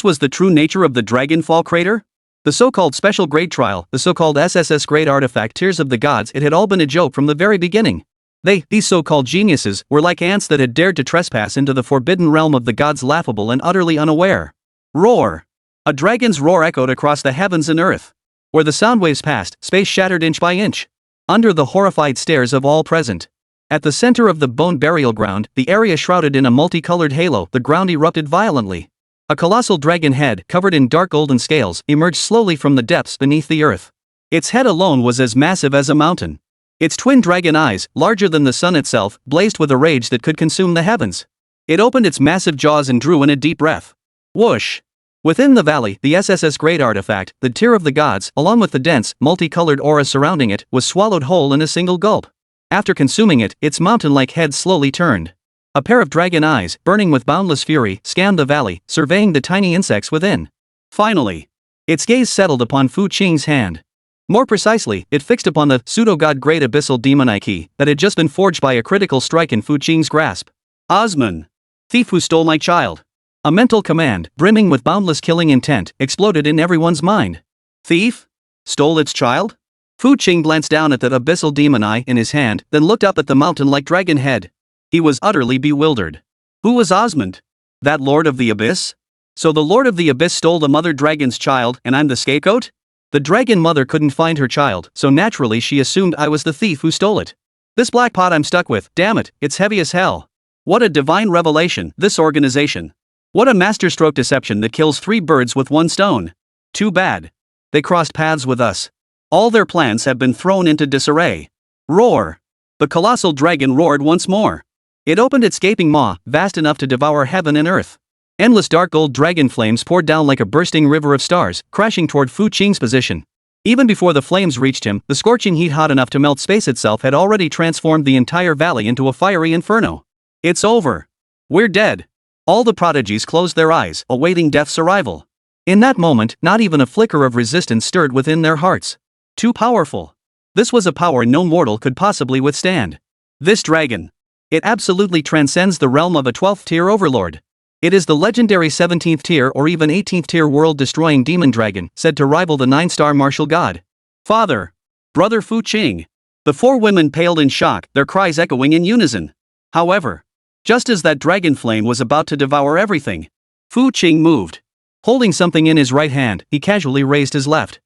was the true nature of the Dragonfall crater? The so-called special grade trial, the so-called SSS grade artifact Tears of the Gods, it had all been a joke from the very beginning. These so-called geniuses, were like ants that had dared to trespass into the forbidden realm of the gods, laughable and utterly unaware. Roar! A dragon's roar echoed across the heavens and earth. Where the sound waves passed, space shattered inch by inch. Under the horrified stares of all present. At the center of the bone burial ground, the area shrouded in a multicolored halo, the ground erupted violently. A colossal dragon head, covered in dark golden scales, emerged slowly from the depths beneath the earth. Its head alone was as massive as a mountain. Its twin dragon eyes, larger than the sun itself, blazed with a rage that could consume the heavens. It opened its massive jaws and drew in a deep breath. Whoosh! Within the valley, the SSS grade artifact, the Tear of the Gods, along with the dense, multicolored aura surrounding it, was swallowed whole in a single gulp. After consuming it, its mountain-like head slowly turned. A pair of dragon eyes, burning with boundless fury, scanned the valley, surveying the tiny insects within. Finally, its gaze settled upon Fu Qing's hand. More precisely, it fixed upon the pseudo-god grade abyssal demon eye key that had just been forged by a critical strike in Fu Qing's grasp. Osman! Thief who stole my child! A mental command, brimming with boundless killing intent, exploded in everyone's mind. Thief? Stole its child? Fu Qing glanced down at that abyssal demon eye in his hand, then looked up at the mountain-like dragon head. He was utterly bewildered. Who was Osmond? That Lord of the Abyss? So the Lord of the Abyss stole the mother dragon's child, and I'm the scapegoat? The dragon mother couldn't find her child, so naturally she assumed I was the thief who stole it. This black pot I'm stuck with, damn it, it's heavy as hell. What a divine revelation, this organization. What a masterstroke deception that kills 3 birds with 1 stone. Too bad. They crossed paths with us. All their plans have been thrown into disarray. Roar! The colossal dragon roared once more. It opened its gaping maw, vast enough to devour heaven and earth. Endless dark gold dragon flames poured down like a bursting river of stars, crashing toward Fu Qing's position. Even before the flames reached him, the scorching heat hot enough to melt space itself had already transformed the entire valley into a fiery inferno. It's over. We're dead. All the prodigies closed their eyes, awaiting death's arrival. In that moment, not even a flicker of resistance stirred within their hearts. Too powerful. This was a power no mortal could possibly withstand. This dragon. It absolutely transcends the realm of a 12th tier overlord. It is the legendary 17th tier or even 18th tier world-destroying demon dragon, said to rival the 9-star martial god. Father! Brother Fu Qing! The 4 women paled in shock, their cries echoing in unison. However, just as that dragon flame was about to devour everything, Fu Qing moved. Holding something in his right hand, he casually raised his left.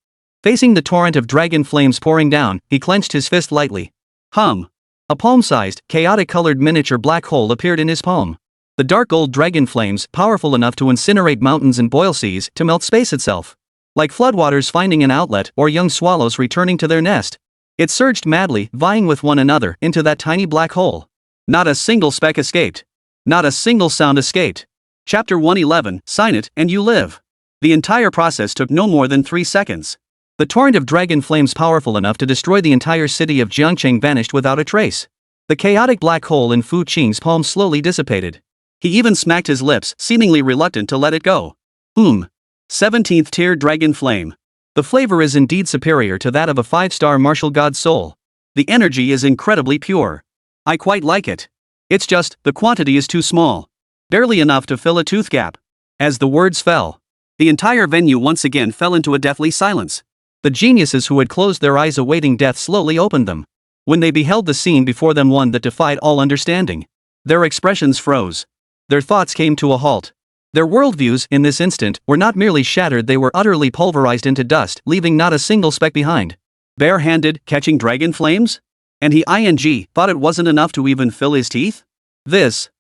Facing the torrent of dragon flames pouring down, he clenched his fist lightly. Hum! A palm-sized, chaotic-colored miniature black hole appeared in his palm. The dark gold dragon flames, powerful enough to incinerate mountains and boil seas, to melt space itself. Like floodwaters finding an outlet or young swallows returning to their nest. It surged madly, vying with one another, into that tiny black hole. Not a single speck escaped. Not a single sound escaped. Chapter 111, Sign it, and you live. The entire process took no more than 3 seconds. The torrent of dragon flames powerful enough to destroy the entire city of Jiangcheng vanished without a trace. The chaotic black hole in Fu Qing's palm slowly dissipated. He even smacked his lips, seemingly reluctant to let it go. 17th tier dragon flame. The flavor is indeed superior to that of a 5-star martial god's soul. The energy is incredibly pure. I quite like it. It's just, the quantity is too small. Barely enough to fill a tooth gap. As the words fell, the entire venue once again fell into a deathly silence. The geniuses who had closed their eyes awaiting death slowly opened them. When they beheld the scene before them, one that defied all understanding, their expressions froze. Their thoughts came to a halt. Their worldviews, in this instant, were not merely shattered, they were utterly pulverized into dust, leaving not a single speck behind. Bare-handed, catching dragon flames? And he thought it wasn't enough to even fill his teeth? This.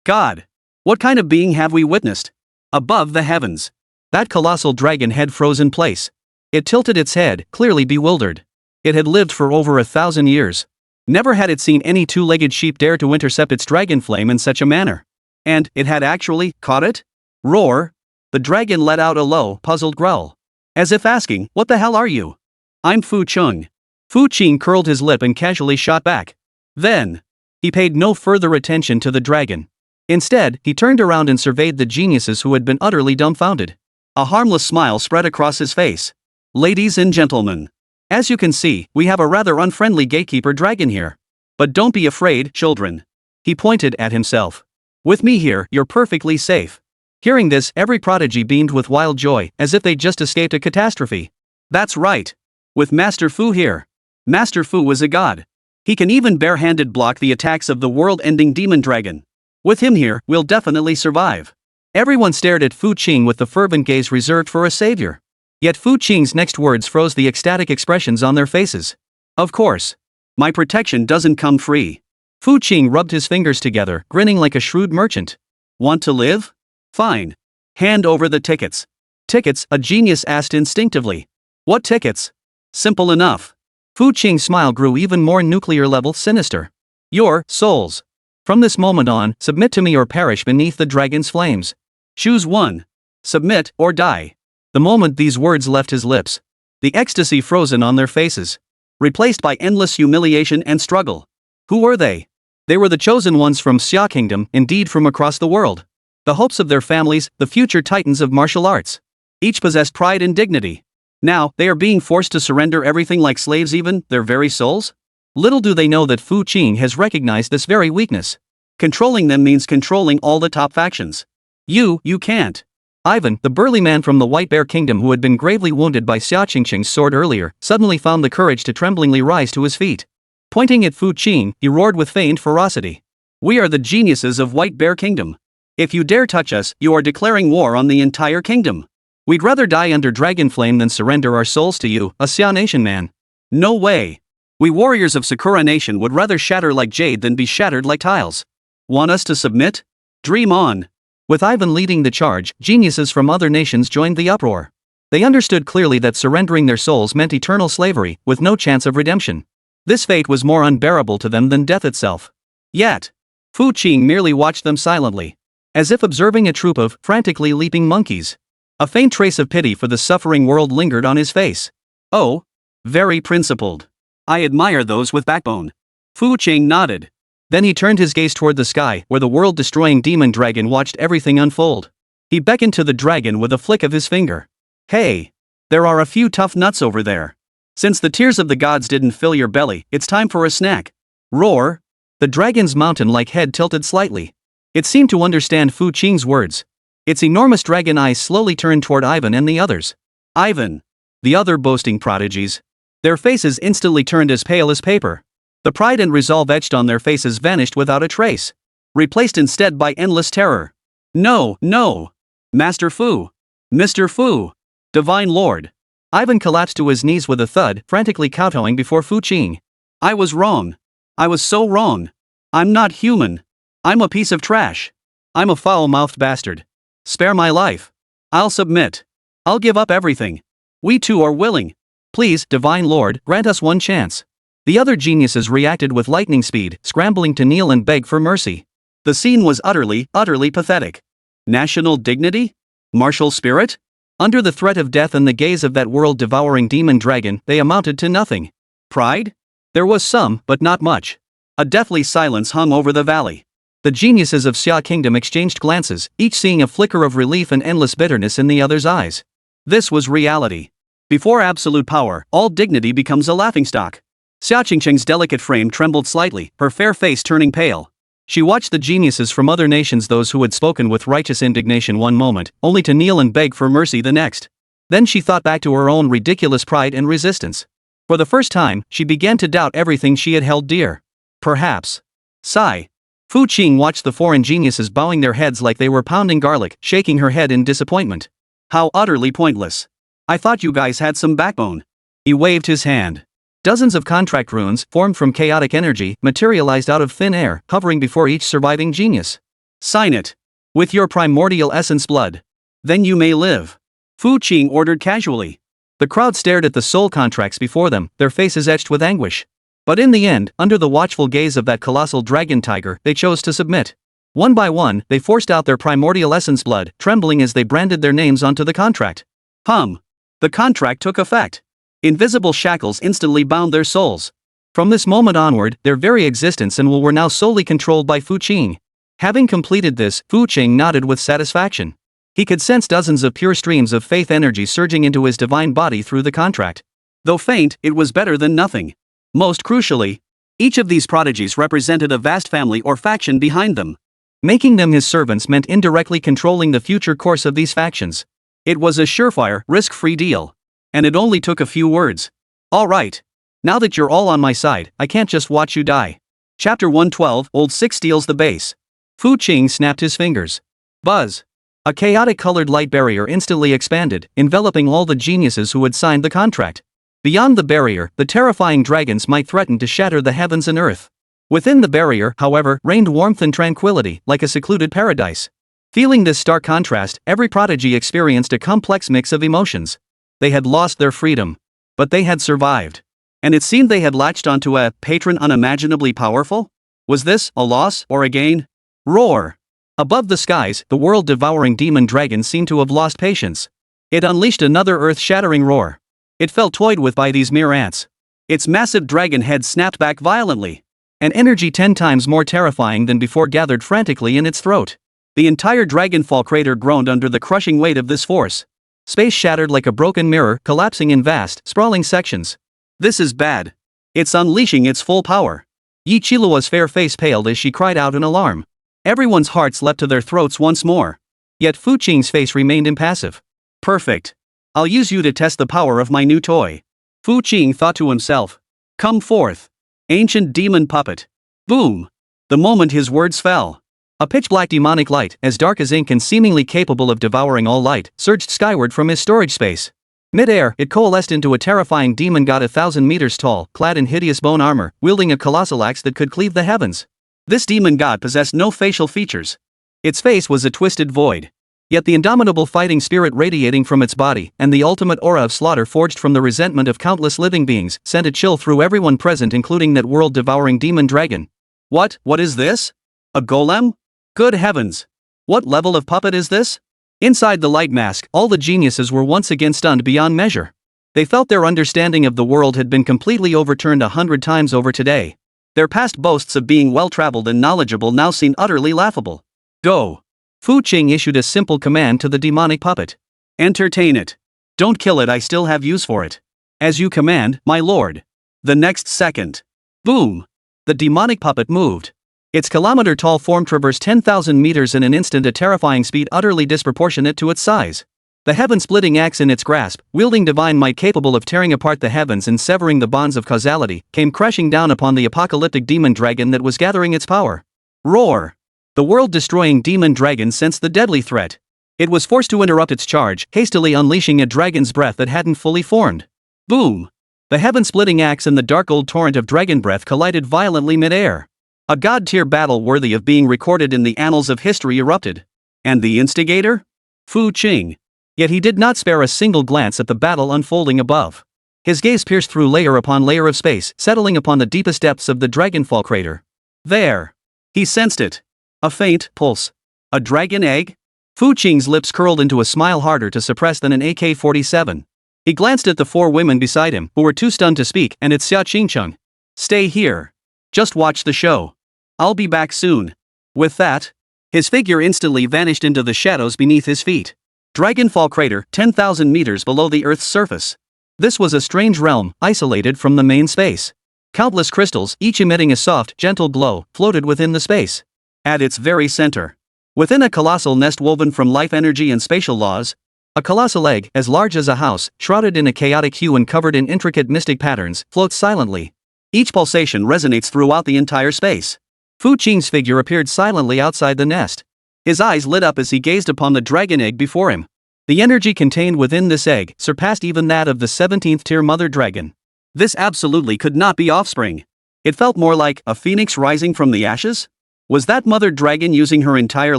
God. What kind of being have we witnessed? Above the heavens. That colossal dragon head froze in place. It tilted its head, clearly bewildered. It had lived for over 1,000 years. Never had it seen any 2-legged sheep dare to intercept its dragon flame in such a manner. And it had actually caught it? Roar! The dragon let out a low, puzzled growl. As if asking, what the hell are you? I'm Fu Qing. Fu Qing curled his lip and casually shot back. Then, he paid no further attention to the dragon. Instead, he turned around and surveyed the geniuses who had been utterly dumbfounded. A harmless smile spread across his face. Ladies and gentlemen. As you can see, we have a rather unfriendly gatekeeper dragon here. But don't be afraid, children. He pointed at himself. With me here, you're perfectly safe. Hearing this, every prodigy beamed with wild joy, as if they'd just escaped a catastrophe. That's right. With Master Fu here. Master Fu was a god. He can even bare-handed block the attacks of the world-ending demon dragon. With him here, we'll definitely survive. Everyone stared at Fu Qing with the fervent gaze reserved for a savior. Yet Fu Qing's next words froze the ecstatic expressions on their faces. Of course. My protection doesn't come free. Fu Qing rubbed his fingers together, grinning like a shrewd merchant. Want to live? Fine. Hand over the tickets. Tickets? A genius asked instinctively. What tickets? Simple enough. Fu Qing's smile grew even more nuclear-level sinister. Your souls. From this moment on, submit to me or perish beneath the dragon's flames. Choose one. Submit or die. The moment these words left his lips, the ecstasy frozen on their faces, replaced by endless humiliation and struggle. Who were they? They were the chosen ones from Xia Kingdom, indeed from across the world. The hopes of their families, the future titans of martial arts. Each possessed pride and dignity. Now, they are being forced to surrender everything like slaves, even their very souls? Little do they know that Fu Qing has recognized this very weakness. Controlling them means controlling all the top factions. You can't. Ivan, the burly man from the White Bear Kingdom who had been gravely wounded by Xia Qingqing's sword earlier, suddenly found the courage to tremblingly rise to his feet. Pointing at Fu Qing, he roared with feigned ferocity. We are the geniuses of White Bear Kingdom. If you dare touch us, you are declaring war on the entire kingdom. We'd rather die under dragon flame than surrender our souls to you, a Xia Nation man. No way. We warriors of Sakura Nation would rather shatter like jade than be shattered like tiles. Want us to submit? Dream on. With Ivan leading the charge, geniuses from other nations joined the uproar. They understood clearly that surrendering their souls meant eternal slavery, with no chance of redemption. This fate was more unbearable to them than death itself. Yet, Fu Qing merely watched them silently, as if observing a troop of frantically leaping monkeys. A faint trace of pity for the suffering world lingered on his face. Oh, very principled. I admire those with backbone. Fu Qing nodded. Then he turned his gaze toward the sky, where the world-destroying demon dragon watched everything unfold. He beckoned to the dragon with a flick of his finger. Hey! There are a few tough nuts over there. Since the tears of the gods didn't fill your belly, it's time for a snack. Roar! The dragon's mountain-like head tilted slightly. It seemed to understand Fu Qing's words. Its enormous dragon eyes slowly turned toward Ivan and the others. Ivan! The other boasting prodigies. Their faces instantly turned as pale as paper. The pride and resolve etched on their faces vanished without a trace, replaced instead by endless terror. No, no! Master Fu! Mr. Fu! Divine Lord! Ivan collapsed to his knees with a thud, frantically kowtowing before Fu Qing. I was wrong. I was so wrong. I'm not human. I'm a piece of trash. I'm a foul-mouthed bastard. Spare my life. I'll submit. I'll give up everything. We too are willing. Please, Divine Lord, grant us one chance. The other geniuses reacted with lightning speed, scrambling to kneel and beg for mercy. The scene was utterly pathetic. National dignity? Martial spirit? Under the threat of death and the gaze of that world-devouring demon dragon, they amounted to nothing. Pride? There was some, but not much. A deathly silence hung over the valley. The geniuses of Xia Kingdom exchanged glances, each seeing a flicker of relief and endless bitterness in the other's eyes. This was reality. Before absolute power, all dignity becomes a laughingstock. Xia Qingqing's delicate frame trembled slightly, her fair face turning pale. She watched the geniuses from other nations, those who had spoken with righteous indignation one moment, only to kneel and beg for mercy the next. Then she thought back to her own ridiculous pride and resistance. For the first time, she began to doubt everything she had held dear. Perhaps. Sigh. Fu Qing watched the foreign geniuses bowing their heads like they were pounding garlic, shaking her head in disappointment. How utterly pointless. I thought you guys had some backbone. He waved his hand. Dozens of contract runes, formed from chaotic energy, materialized out of thin air, hovering before each surviving genius. Sign it. With your primordial essence blood. Then you may live. Fu Qing ordered casually. The crowd stared at the soul contracts before them, their faces etched with anguish. But in the end, under the watchful gaze of that colossal dragon tiger, they chose to submit. One by one, they forced out their primordial essence blood, trembling as they branded their names onto the contract. The contract took effect. Invisible shackles instantly bound their souls. From this moment onward, their very existence and will were now solely controlled by Fu Qing. Having completed this, Fu Qing nodded with satisfaction. He could sense dozens of pure streams of faith energy surging into his divine body through the contract. Though faint, it was better than nothing. Most crucially, each of these prodigies represented a vast family or faction behind them. Making them his servants meant indirectly controlling the future course of these factions. It was a surefire, risk-free deal. And it only took a few words. All right. Now that you're all on my side, I can't just watch you die. Chapter 112, Old Six steals the base. Fu Qing snapped his fingers. Buzz. A chaotic-colored light barrier instantly expanded, enveloping all the geniuses who had signed the contract. Beyond the barrier, the terrifying dragons might threaten to shatter the heavens and earth. Within the barrier, however, reigned warmth and tranquility, like a secluded paradise. Feeling this stark contrast, every prodigy experienced a complex mix of emotions. They had lost their freedom. But they had survived. And it seemed they had latched onto a patron unimaginably powerful? Was this a loss or a gain? Roar! Above the skies, the world-devouring demon dragon seemed to have lost patience. It unleashed another earth-shattering roar. It felt toyed with by these mere ants. Its massive dragon head snapped back violently. An energy 10 times more terrifying than before gathered frantically in its throat. The entire Dragonfall crater groaned under the crushing weight of this force. Space shattered like a broken mirror, collapsing in vast, sprawling sections. This is bad. It's unleashing its full power. Yi Qiluo's fair face paled as she cried out in alarm. Everyone's hearts leapt to their throats once more. Yet Fu Qing's face remained impassive. Perfect. I'll use you to test the power of my new toy. Fu Qing thought to himself. Come forth. Ancient demon puppet. Boom. The moment his words fell. A pitch-black demonic light, as dark as ink and seemingly capable of devouring all light, surged skyward from his storage space. Mid-air, it coalesced into a terrifying demon god 1,000 meters tall, clad in hideous bone armor, wielding a colossal axe that could cleave the heavens. This demon god possessed no facial features. Its face was a twisted void. Yet the indomitable fighting spirit radiating from its body, and the ultimate aura of slaughter forged from the resentment of countless living beings, sent a chill through everyone present, including that world-devouring demon dragon. What is this? A golem? Good heavens! What level of puppet is this? Inside the light mask, all the geniuses were once again stunned beyond measure. They felt their understanding of the world had been completely overturned 100 times over today. Their past boasts of being well-traveled and knowledgeable now seemed utterly laughable. Go! Fu Qing issued a simple command to the demonic puppet. Entertain it. Don't kill it, I still have use for it. As you command, my lord. The next second. Boom! The demonic puppet moved. Its kilometer-tall form traversed 10,000 meters in an instant, a terrifying speed utterly disproportionate to its size. The heaven-splitting axe in its grasp, wielding divine might capable of tearing apart the heavens and severing the bonds of causality, came crashing down upon the apocalyptic demon dragon that was gathering its power. Roar! The world-destroying demon dragon sensed the deadly threat. It was forced to interrupt its charge, hastily unleashing a dragon's breath that hadn't fully formed. Boom! The heaven-splitting axe and the dark old torrent of dragon breath collided violently mid-air. A god-tier battle worthy of being recorded in the annals of history erupted. And the instigator? Fu Qing. Yet he did not spare a single glance at the battle unfolding above. His gaze pierced through layer upon layer of space, settling upon the deepest depths of the Dragonfall crater. There! He sensed it. A faint pulse. A dragon egg? Fu Qing's lips curled into a smile harder to suppress than an AK-47. He glanced at the four women beside him, who were too stunned to speak, and at Xia Qingcheng. Stay here. Just watch the show. I'll be back soon. With that, his figure instantly vanished into the shadows beneath his feet. Dragonfall crater, 10,000 meters below the Earth's surface. This was a strange realm, isolated from the main space. Countless crystals, each emitting a soft, gentle glow, floated within the space. At its very center, within a colossal nest woven from life energy and spatial laws, a colossal egg, as large as a house, shrouded in a chaotic hue and covered in intricate mystic patterns, floats silently. Each pulsation resonates throughout the entire space. Fu Qing's figure appeared silently outside the nest. His eyes lit up as he gazed upon the dragon egg before him. The energy contained within this egg surpassed even that of the 17th-tier mother dragon. This absolutely could not be offspring. It felt more like a phoenix rising from the ashes? Was that mother dragon using her entire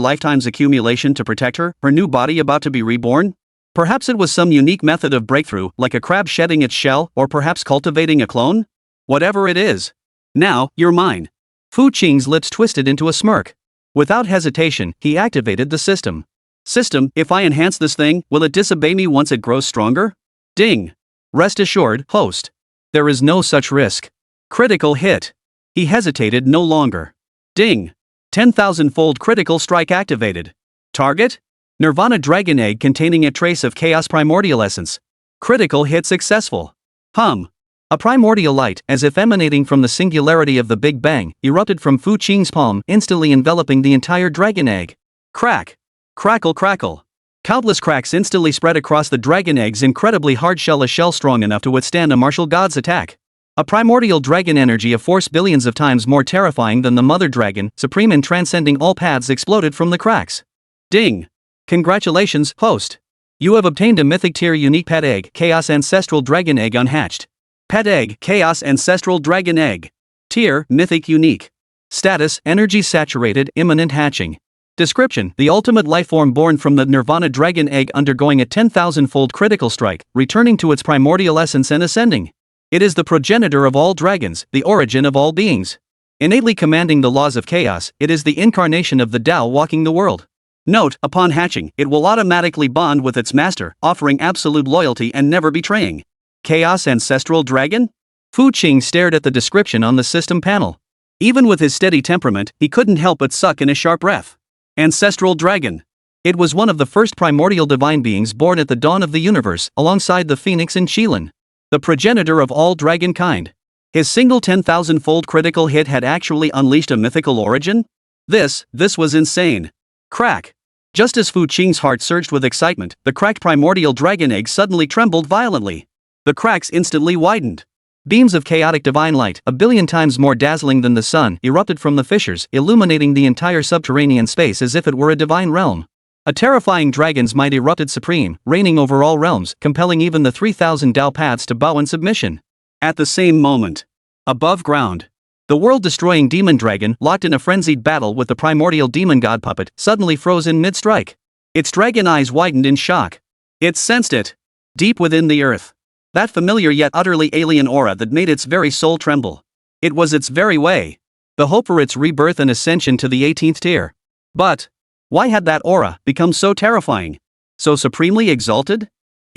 lifetime's accumulation to protect her new body about to be reborn? Perhaps it was some unique method of breakthrough, like a crab shedding its shell, or perhaps cultivating a clone? Whatever it is. Now, you're mine. Fu Qing's lips twisted into a smirk. Without hesitation, he activated the system. System, if I enhance this thing, will it disobey me once it grows stronger? Ding. Rest assured, host. There is no such risk. Critical hit. He hesitated no longer. Ding. 10,000-fold critical strike activated. Target? Nirvana dragon egg containing a trace of chaos primordial essence. Critical hit successful. Hum. A primordial light, as if emanating from the singularity of the Big Bang, erupted from Fu Qing's palm, instantly enveloping the entire dragon egg. Crack. Crackle crackle. Countless cracks instantly spread across the dragon egg's incredibly hard shell, a shell strong enough to withstand a martial god's attack. A primordial dragon energy, a force billions of times more terrifying than the mother dragon, supreme and transcending all paths, exploded from the cracks. Ding. Congratulations, host. You have obtained a mythic tier unique pet egg, Chaos Ancestral Dragon Egg unhatched. Pet egg, Chaos Ancestral Dragon Egg. Tier, Mythic Unique. Status, Energy Saturated, Imminent Hatching. Description, the ultimate lifeform born from the Nirvana dragon egg undergoing a 10,000-fold critical strike, returning to its primordial essence and ascending. It is the progenitor of all dragons, the origin of all beings. Innately commanding the laws of chaos, it is the incarnation of the Tao walking the world. Note, upon hatching, it will automatically bond with its master, offering absolute loyalty and never betraying. Chaos Ancestral Dragon? Fu Qing stared at the description on the system panel. Even with his steady temperament, he couldn't help but suck in a sharp breath. Ancestral Dragon. It was one of the first primordial divine beings born at the dawn of the universe, alongside the phoenix and Qilin. The progenitor of all dragon kind. His single 10,000-fold critical hit had actually unleashed a mythical origin? This was insane. Crack. Just as Fu Qing's heart surged with excitement, the cracked primordial dragon egg suddenly trembled violently. The cracks instantly widened. Beams of chaotic divine light, a billion times more dazzling than the sun, erupted from the fissures, illuminating the entire subterranean space as if it were a divine realm. A terrifying dragon's might erupted supreme, reigning over all realms, compelling even the 3,000 Tao paths to bow in submission. At the same moment, above ground, the world-destroying demon dragon, locked in a frenzied battle with the primordial demon god puppet, suddenly froze in mid-strike. Its dragon eyes widened in shock. It sensed it. Deep within the earth. That familiar yet utterly alien aura that made its very soul tremble. It was its very way. The hope for its rebirth and ascension to the 18th tier. But why had that aura become so terrifying? So supremely exalted?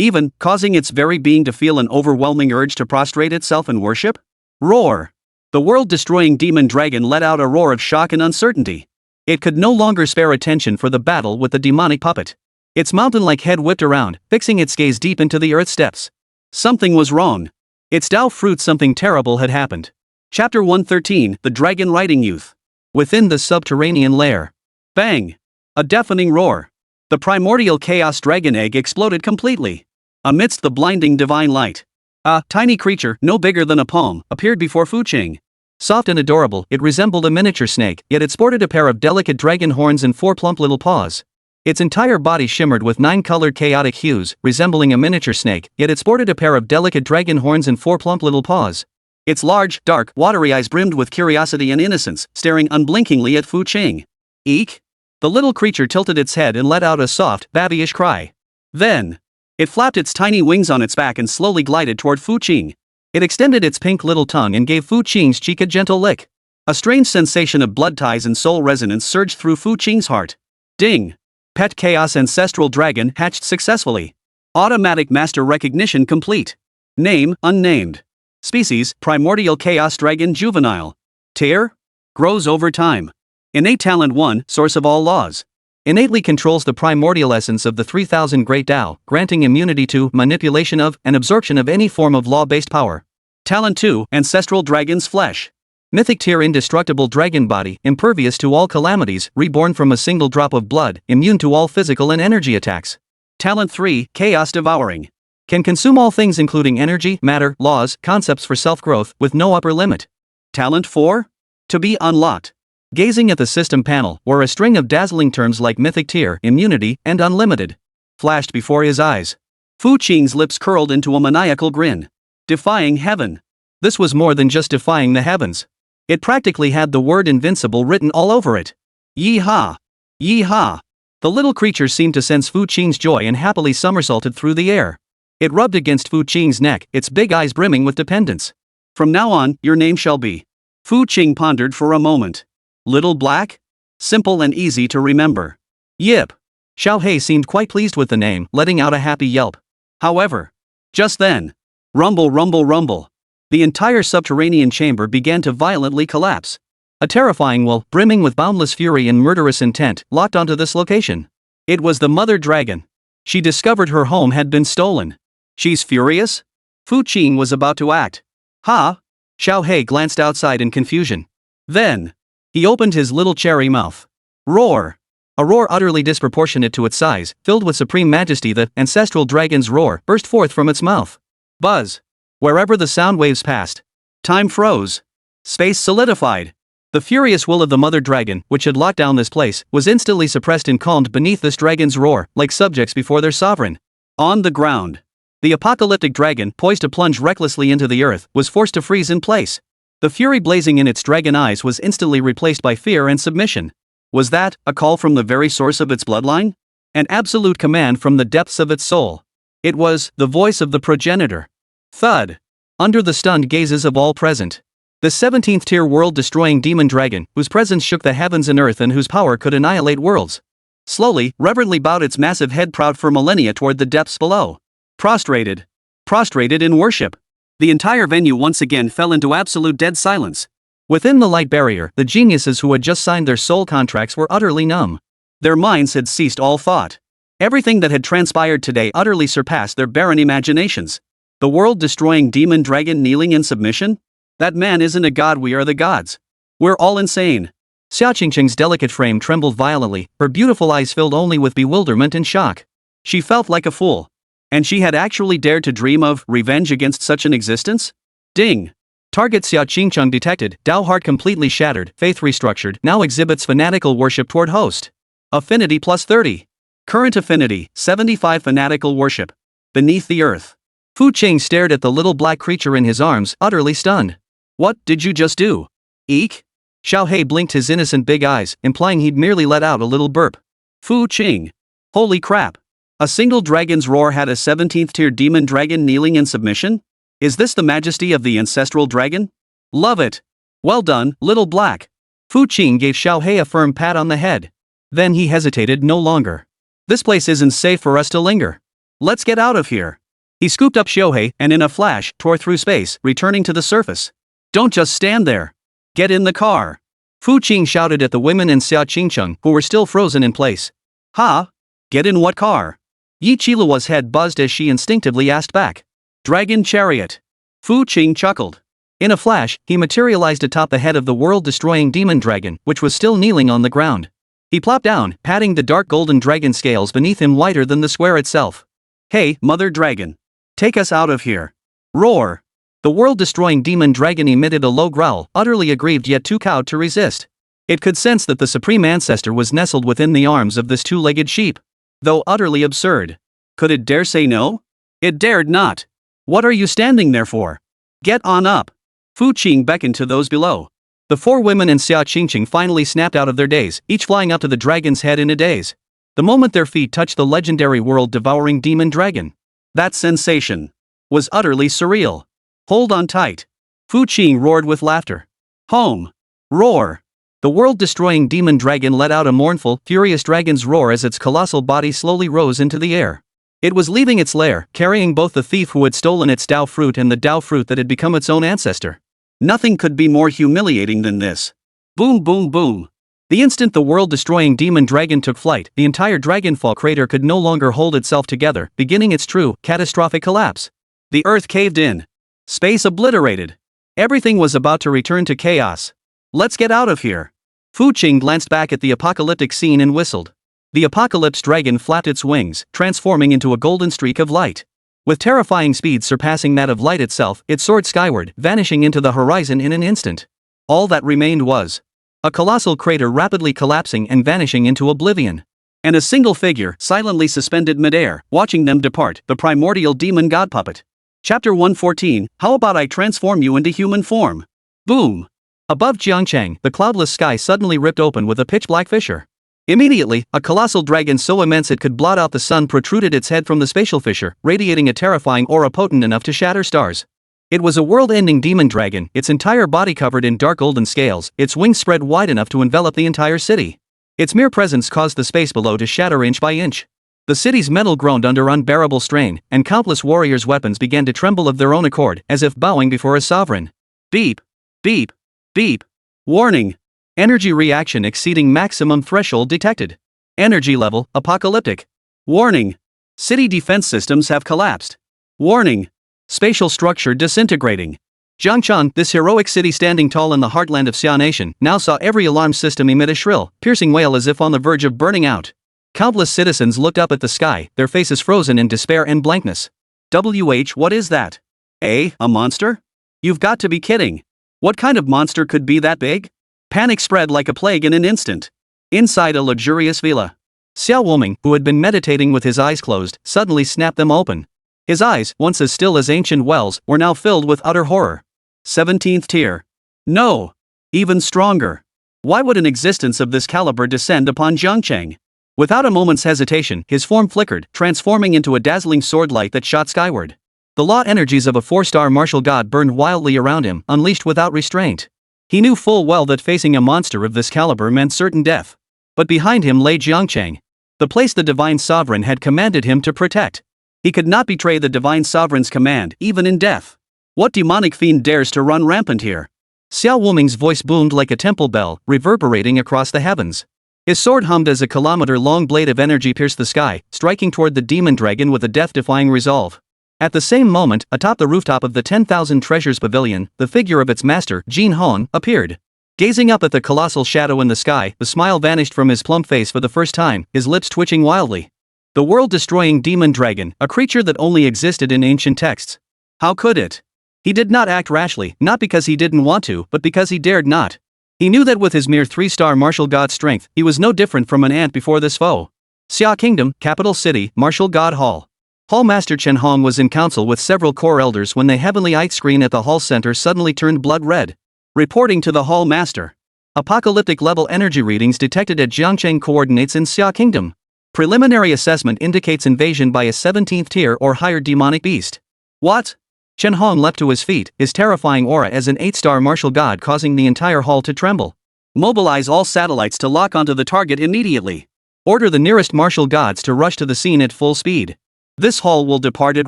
even causing its very being to feel an overwhelming urge to prostrate itself in worship? Roar! The world-destroying demon dragon let out a roar of shock and uncertainty. It could no longer spare attention for the battle with the demonic puppet. Its mountain-like head whipped around, fixing its gaze deep into the earth's depths. Something was wrong. Its Tao fruit, something terrible had happened. Chapter 113, The Dragon Riding Youth. Within the subterranean lair. Bang! A deafening roar. The primordial chaos dragon egg exploded completely. Amidst the blinding divine light, a tiny creature, no bigger than a palm, appeared before Fu Qing. Soft and adorable, it resembled a miniature snake, yet it sported a pair of delicate dragon horns and 4 plump little paws. Its entire body shimmered with 9 colored chaotic hues, resembling a miniature snake, yet it sported a pair of delicate dragon horns and 4 plump little paws. Its large, dark, watery eyes brimmed with curiosity and innocence, staring unblinkingly at Fu Qing. Eek! The little creature tilted its head and let out a soft, babyish cry. Then, it flapped its tiny wings on its back and slowly glided toward Fu Qing. It extended its pink little tongue and gave Fu Qing's cheek a gentle lick. A strange sensation of blood ties and soul resonance surged through Fu Qing's heart. Ding! Pet Chaos Ancestral Dragon hatched successfully. Automatic master recognition complete. Name, unnamed. Species, Primordial Chaos Dragon Juvenile. Tier? Grows over time. Innate talent 1, source of all laws. Innately controls the primordial essence of the 3000 Great Tao, granting immunity to, manipulation of, and absorption of any form of law-based power. Talent 2, Ancestral Dragon's Flesh. Mythic tier indestructible dragon body, impervious to all calamities, reborn from a single drop of blood, immune to all physical and energy attacks. Talent 3, Chaos Devouring. Can consume all things including energy, matter, laws, concepts for self-growth, with no upper limit. Talent 4? To be unlocked. Gazing at the system panel, were a string of dazzling terms like Mythic tier, immunity, and unlimited. Flashed before his eyes. Fu Qing's lips curled into a maniacal grin. Defying heaven. This was more than just defying the heavens. It practically had the word invincible written all over it. Yee-haw! Yee-haw! The little creature seemed to sense Fu Qing's joy and happily somersaulted through the air. It rubbed against Fu Qing's neck, its big eyes brimming with dependence. From now on, your name shall be. Fu Qing pondered for a moment. Little Black? Simple and easy to remember. Yip! Xiao He seemed quite pleased with the name, letting out a happy yelp. However, just then, rumble, rumble, rumble. The entire subterranean chamber began to violently collapse. A terrifying will, brimming with boundless fury and murderous intent, locked onto this location. It was the mother dragon. She discovered her home had been stolen. She's furious? Fu Qing was about to act. Ha! Xiao He glanced outside in confusion. Then, he opened his little cherry mouth. Roar! A roar utterly disproportionate to its size, filled with supreme majesty, the ancestral dragon's roar, burst forth from its mouth. Buzz! Wherever the sound waves passed, time froze. Space solidified. The furious will of the mother dragon, which had locked down this place, was instantly suppressed and calmed beneath this dragon's roar, like subjects before their sovereign. On the ground, the apocalyptic dragon, poised to plunge recklessly into the earth, was forced to freeze in place. The fury blazing in its dragon eyes was instantly replaced by fear and submission. Was that a call from the very source of its bloodline? An absolute command from the depths of its soul. It was the voice of the progenitor. Thud. Under the stunned gazes of all present. The 17th tier world-destroying demon dragon, whose presence shook the heavens and earth and whose power could annihilate worlds, slowly, reverently bowed its massive head proud for millennia toward the depths below. Prostrated. Prostrated in worship. The entire venue once again fell into absolute dead silence. Within the light barrier, the geniuses who had just signed their soul contracts were utterly numb. Their minds had ceased all thought. Everything that had transpired today utterly surpassed their barren imaginations. The world-destroying demon dragon kneeling in submission? That man isn't a god, we are the gods. We're all insane. Xiao Qingqing's delicate frame trembled violently, her beautiful eyes filled only with bewilderment and shock. She felt like a fool. And she had actually dared to dream of revenge against such an existence? Ding! Target Xiao Qingqing detected, Tao heart completely shattered, faith restructured, now exhibits fanatical worship toward host. Affinity plus 30. Current affinity, 75 fanatical worship. Beneath the earth. Fu Qing stared at the little black creature in his arms, utterly stunned. What did you just do? Eek? Xiao He blinked his innocent big eyes, implying he'd merely let out a little burp. Fu Qing. Holy crap. A single dragon's roar had a 17th tier demon dragon kneeling in submission? Is this the majesty of the ancestral dragon? Love it. Well done, little black. Fu Qing gave Xiao He a firm pat on the head. Then he hesitated no longer. This place isn't safe for us to linger. Let's get out of here. He scooped up Shohei and in a flash tore through space, returning to the surface. Don't just stand there. Get in the car. Fu Qing shouted at the women in Xia Qingcheng who were still frozen in place. Ha? Get in what car? Yi Qilua's head buzzed as she instinctively asked back. Dragon chariot. Fu Qing chuckled. In a flash, he materialized atop the head of the world-destroying demon dragon, which was still kneeling on the ground. He plopped down, patting the dark golden dragon scales beneath him whiter than the square itself. Hey, Mother Dragon. Take us out of here. Roar. The world-destroying demon dragon emitted a low growl, utterly aggrieved yet too cowed to resist. It could sense that the supreme ancestor was nestled within the arms of this two-legged sheep. Though utterly absurd. Could it dare say no? It dared not. What are you standing there for? Get on up. Fu Qing beckoned to those below. The four women in Xia Qingcheng finally snapped out of their daze, each flying up to the dragon's head in a daze. The moment their feet touched the legendary world-devouring demon dragon. That sensation was utterly surreal. Hold on tight. Fu Qing roared with laughter. Home. Roar. The world-destroying demon dragon let out a mournful, furious dragon's roar as its colossal body slowly rose into the air. It was leaving its lair, carrying both the thief who had stolen its Dao fruit and the Dao fruit that had become its own ancestor. Nothing could be more humiliating than this. Boom boom boom. The instant the world-destroying demon dragon took flight, the entire Dragonfall crater could no longer hold itself together, beginning its true, catastrophic collapse. The earth caved in. Space obliterated. Everything was about to return to chaos. Let's get out of here. Fu Qing glanced back at the apocalyptic scene and whistled. The apocalypse dragon flapped its wings, transforming into a golden streak of light. With terrifying speed surpassing that of light itself, it soared skyward, vanishing into the horizon in an instant. All that remained was a colossal crater rapidly collapsing and vanishing into oblivion. And a single figure silently suspended midair, watching them depart, the primordial demon god puppet. Chapter 114, How about I transform you into human form? Boom! Above Jiangchang, the cloudless sky suddenly ripped open with a pitch-black fissure. Immediately, a colossal dragon so immense it could blot out the sun protruded its head from the spatial fissure, radiating a terrifying aura potent enough to shatter stars. It was a world-ending demon dragon, its entire body covered in dark golden scales, its wings spread wide enough to envelop the entire city. Its mere presence caused the space below to shatter inch by inch. The city's metal groaned under unbearable strain, and countless warriors' weapons began to tremble of their own accord, as if bowing before a sovereign. Beep! Beep! Beep! Warning! Energy reaction exceeding maximum threshold detected. Energy level, apocalyptic. Warning! City defense systems have collapsed. Warning! Spatial structure disintegrating. Jiangchan, this heroic city standing tall in the heartland of Xia Nation, now saw every alarm system emit a shrill, piercing wail as if on the verge of burning out. Countless citizens looked up at the sky, their faces frozen in despair and blankness. What is that? A monster? You've got to be kidding. What kind of monster could be that big? Panic spread like a plague in an instant. Inside a luxurious villa, Xiao Woming, who had been meditating with his eyes closed, suddenly snapped them open. His eyes, once as still as ancient wells, were now filled with utter horror. 17th tier. No! Even stronger. Why would an existence of this caliber descend upon Jiangchang? Without a moment's hesitation, his form flickered, transforming into a dazzling sword light that shot skyward. The law energies of a 4-star martial god burned wildly around him, unleashed without restraint. He knew full well that facing a monster of this caliber meant certain death. But behind him lay Jiangchang, the place the divine sovereign had commanded him to protect. He could not betray the divine sovereign's command, even in death. What demonic fiend dares to run rampant here? Xiao Wuming's voice boomed like a temple bell, reverberating across the heavens. His sword hummed as a kilometer-long blade of energy pierced the sky, striking toward the demon dragon with a death-defying resolve. At the same moment, atop the rooftop of the 10,000 Treasures Pavilion, the figure of its master, Jin Hong, appeared. Gazing up at the colossal shadow in the sky, the smile vanished from his plump face for the first time, his lips twitching wildly. The world-destroying demon dragon, a creature that only existed in ancient texts. How could it? He did not act rashly, not because he didn't want to, but because he dared not. He knew that with his mere 3-star martial god strength, he was no different from an ant before this foe. Xia Kingdom, capital city, Martial God Hall. Hall Master Chen Hong was in council with several core elders when the heavenly eye screen at the hall center suddenly turned blood red. Reporting to the Hall Master. Apocalyptic level energy readings detected at Jiangcheng coordinates in Xia Kingdom. Preliminary assessment indicates invasion by a 17th tier or higher demonic beast. What? Chen Hong leapt to his feet, his terrifying aura as an 8-star martial god causing the entire hall to tremble. Mobilize all satellites to lock onto the target immediately. Order the nearest martial gods to rush to the scene at full speed. This hall will depart at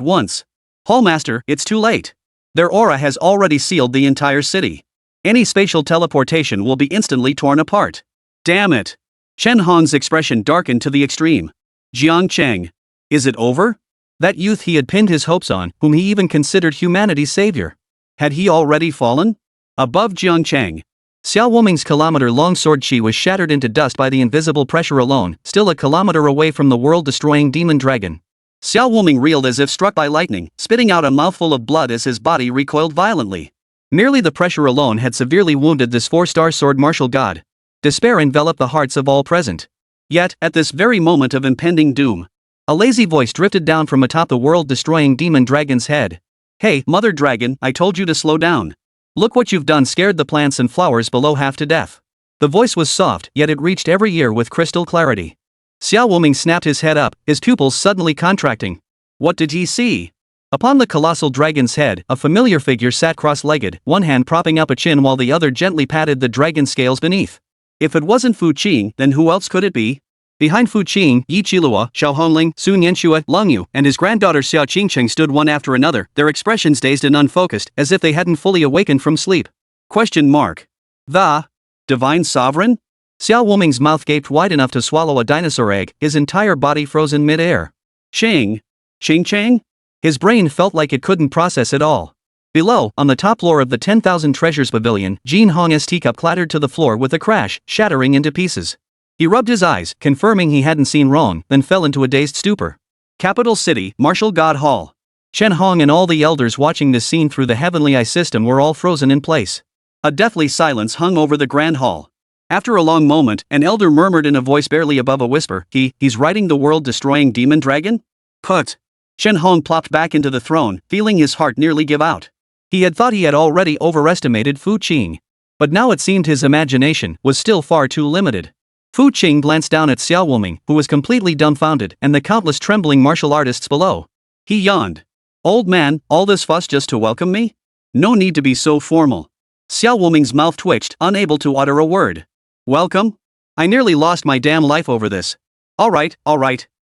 once. Hallmaster, it's too late. Their aura has already sealed the entire city. Any spatial teleportation will be instantly torn apart. Damn it. Shen Hong's expression darkened to the extreme. Jiang Cheng. Is it over? That youth he had pinned his hopes on, whom he even considered humanity's savior. Had he already fallen? Above Jiang Cheng, Xiao Wuming's kilometer-long sword chi was shattered into dust by the invisible pressure alone, still a kilometer away from the world-destroying demon dragon. Xiao Wuming reeled as if struck by lightning, spitting out a mouthful of blood as his body recoiled violently. Merely the pressure alone had severely wounded this 4-star sword martial god. Despair enveloped the hearts of all present. Yet, at this very moment of impending doom, a lazy voice drifted down from atop the world-destroying demon dragon's head. Hey, Mother Dragon, I told you to slow down. Look what you've done, scared the plants and flowers below half to death. The voice was soft, yet it reached every ear with crystal clarity. Xiao Wuming snapped his head up, his pupils suddenly contracting. What did he see? Upon the colossal dragon's head, a familiar figure sat cross-legged, one hand propping up a chin while the other gently patted the dragon scales beneath. If it wasn't Fu Qing, then who else could it be? Behind Fu Qing, Yi Qilua, Xiao Honling, Sun Yanxue, Leng Yu, and his granddaughter Xiao Qingcheng stood one after another, their expressions dazed and unfocused, as if they hadn't fully awakened from sleep. The Divine Sovereign? Xiao Wuming's mouth gaped wide enough to swallow a dinosaur egg, his entire body frozen mid-air. Qingcheng? His brain felt like it couldn't process it all. Below, on the top floor of the 10,000 Treasures Pavilion, Jin Hong's teacup clattered to the floor with a crash, shattering into pieces. He rubbed his eyes, confirming he hadn't seen wrong, then fell into a dazed stupor. Capital City, Martial God Hall. Shen Hong and all the elders watching this scene through the heavenly eye system were all frozen in place. A deathly silence hung over the grand hall. After a long moment, an elder murmured in a voice barely above a whisper, he's riding the world-destroying demon dragon? Put. Shen Hong plopped back into the throne, feeling his heart nearly give out. He had thought he had already overestimated Fu Qing. But now it seemed his imagination was still far too limited. Fu Qing glanced down at Xiao Wuming, who was completely dumbfounded, and the countless trembling martial artists below. He yawned. Old man, all this fuss just to welcome me? No need to be so formal. Xiao Wuming's mouth twitched, unable to utter a word. Welcome? I nearly lost my damn life over this. Alright.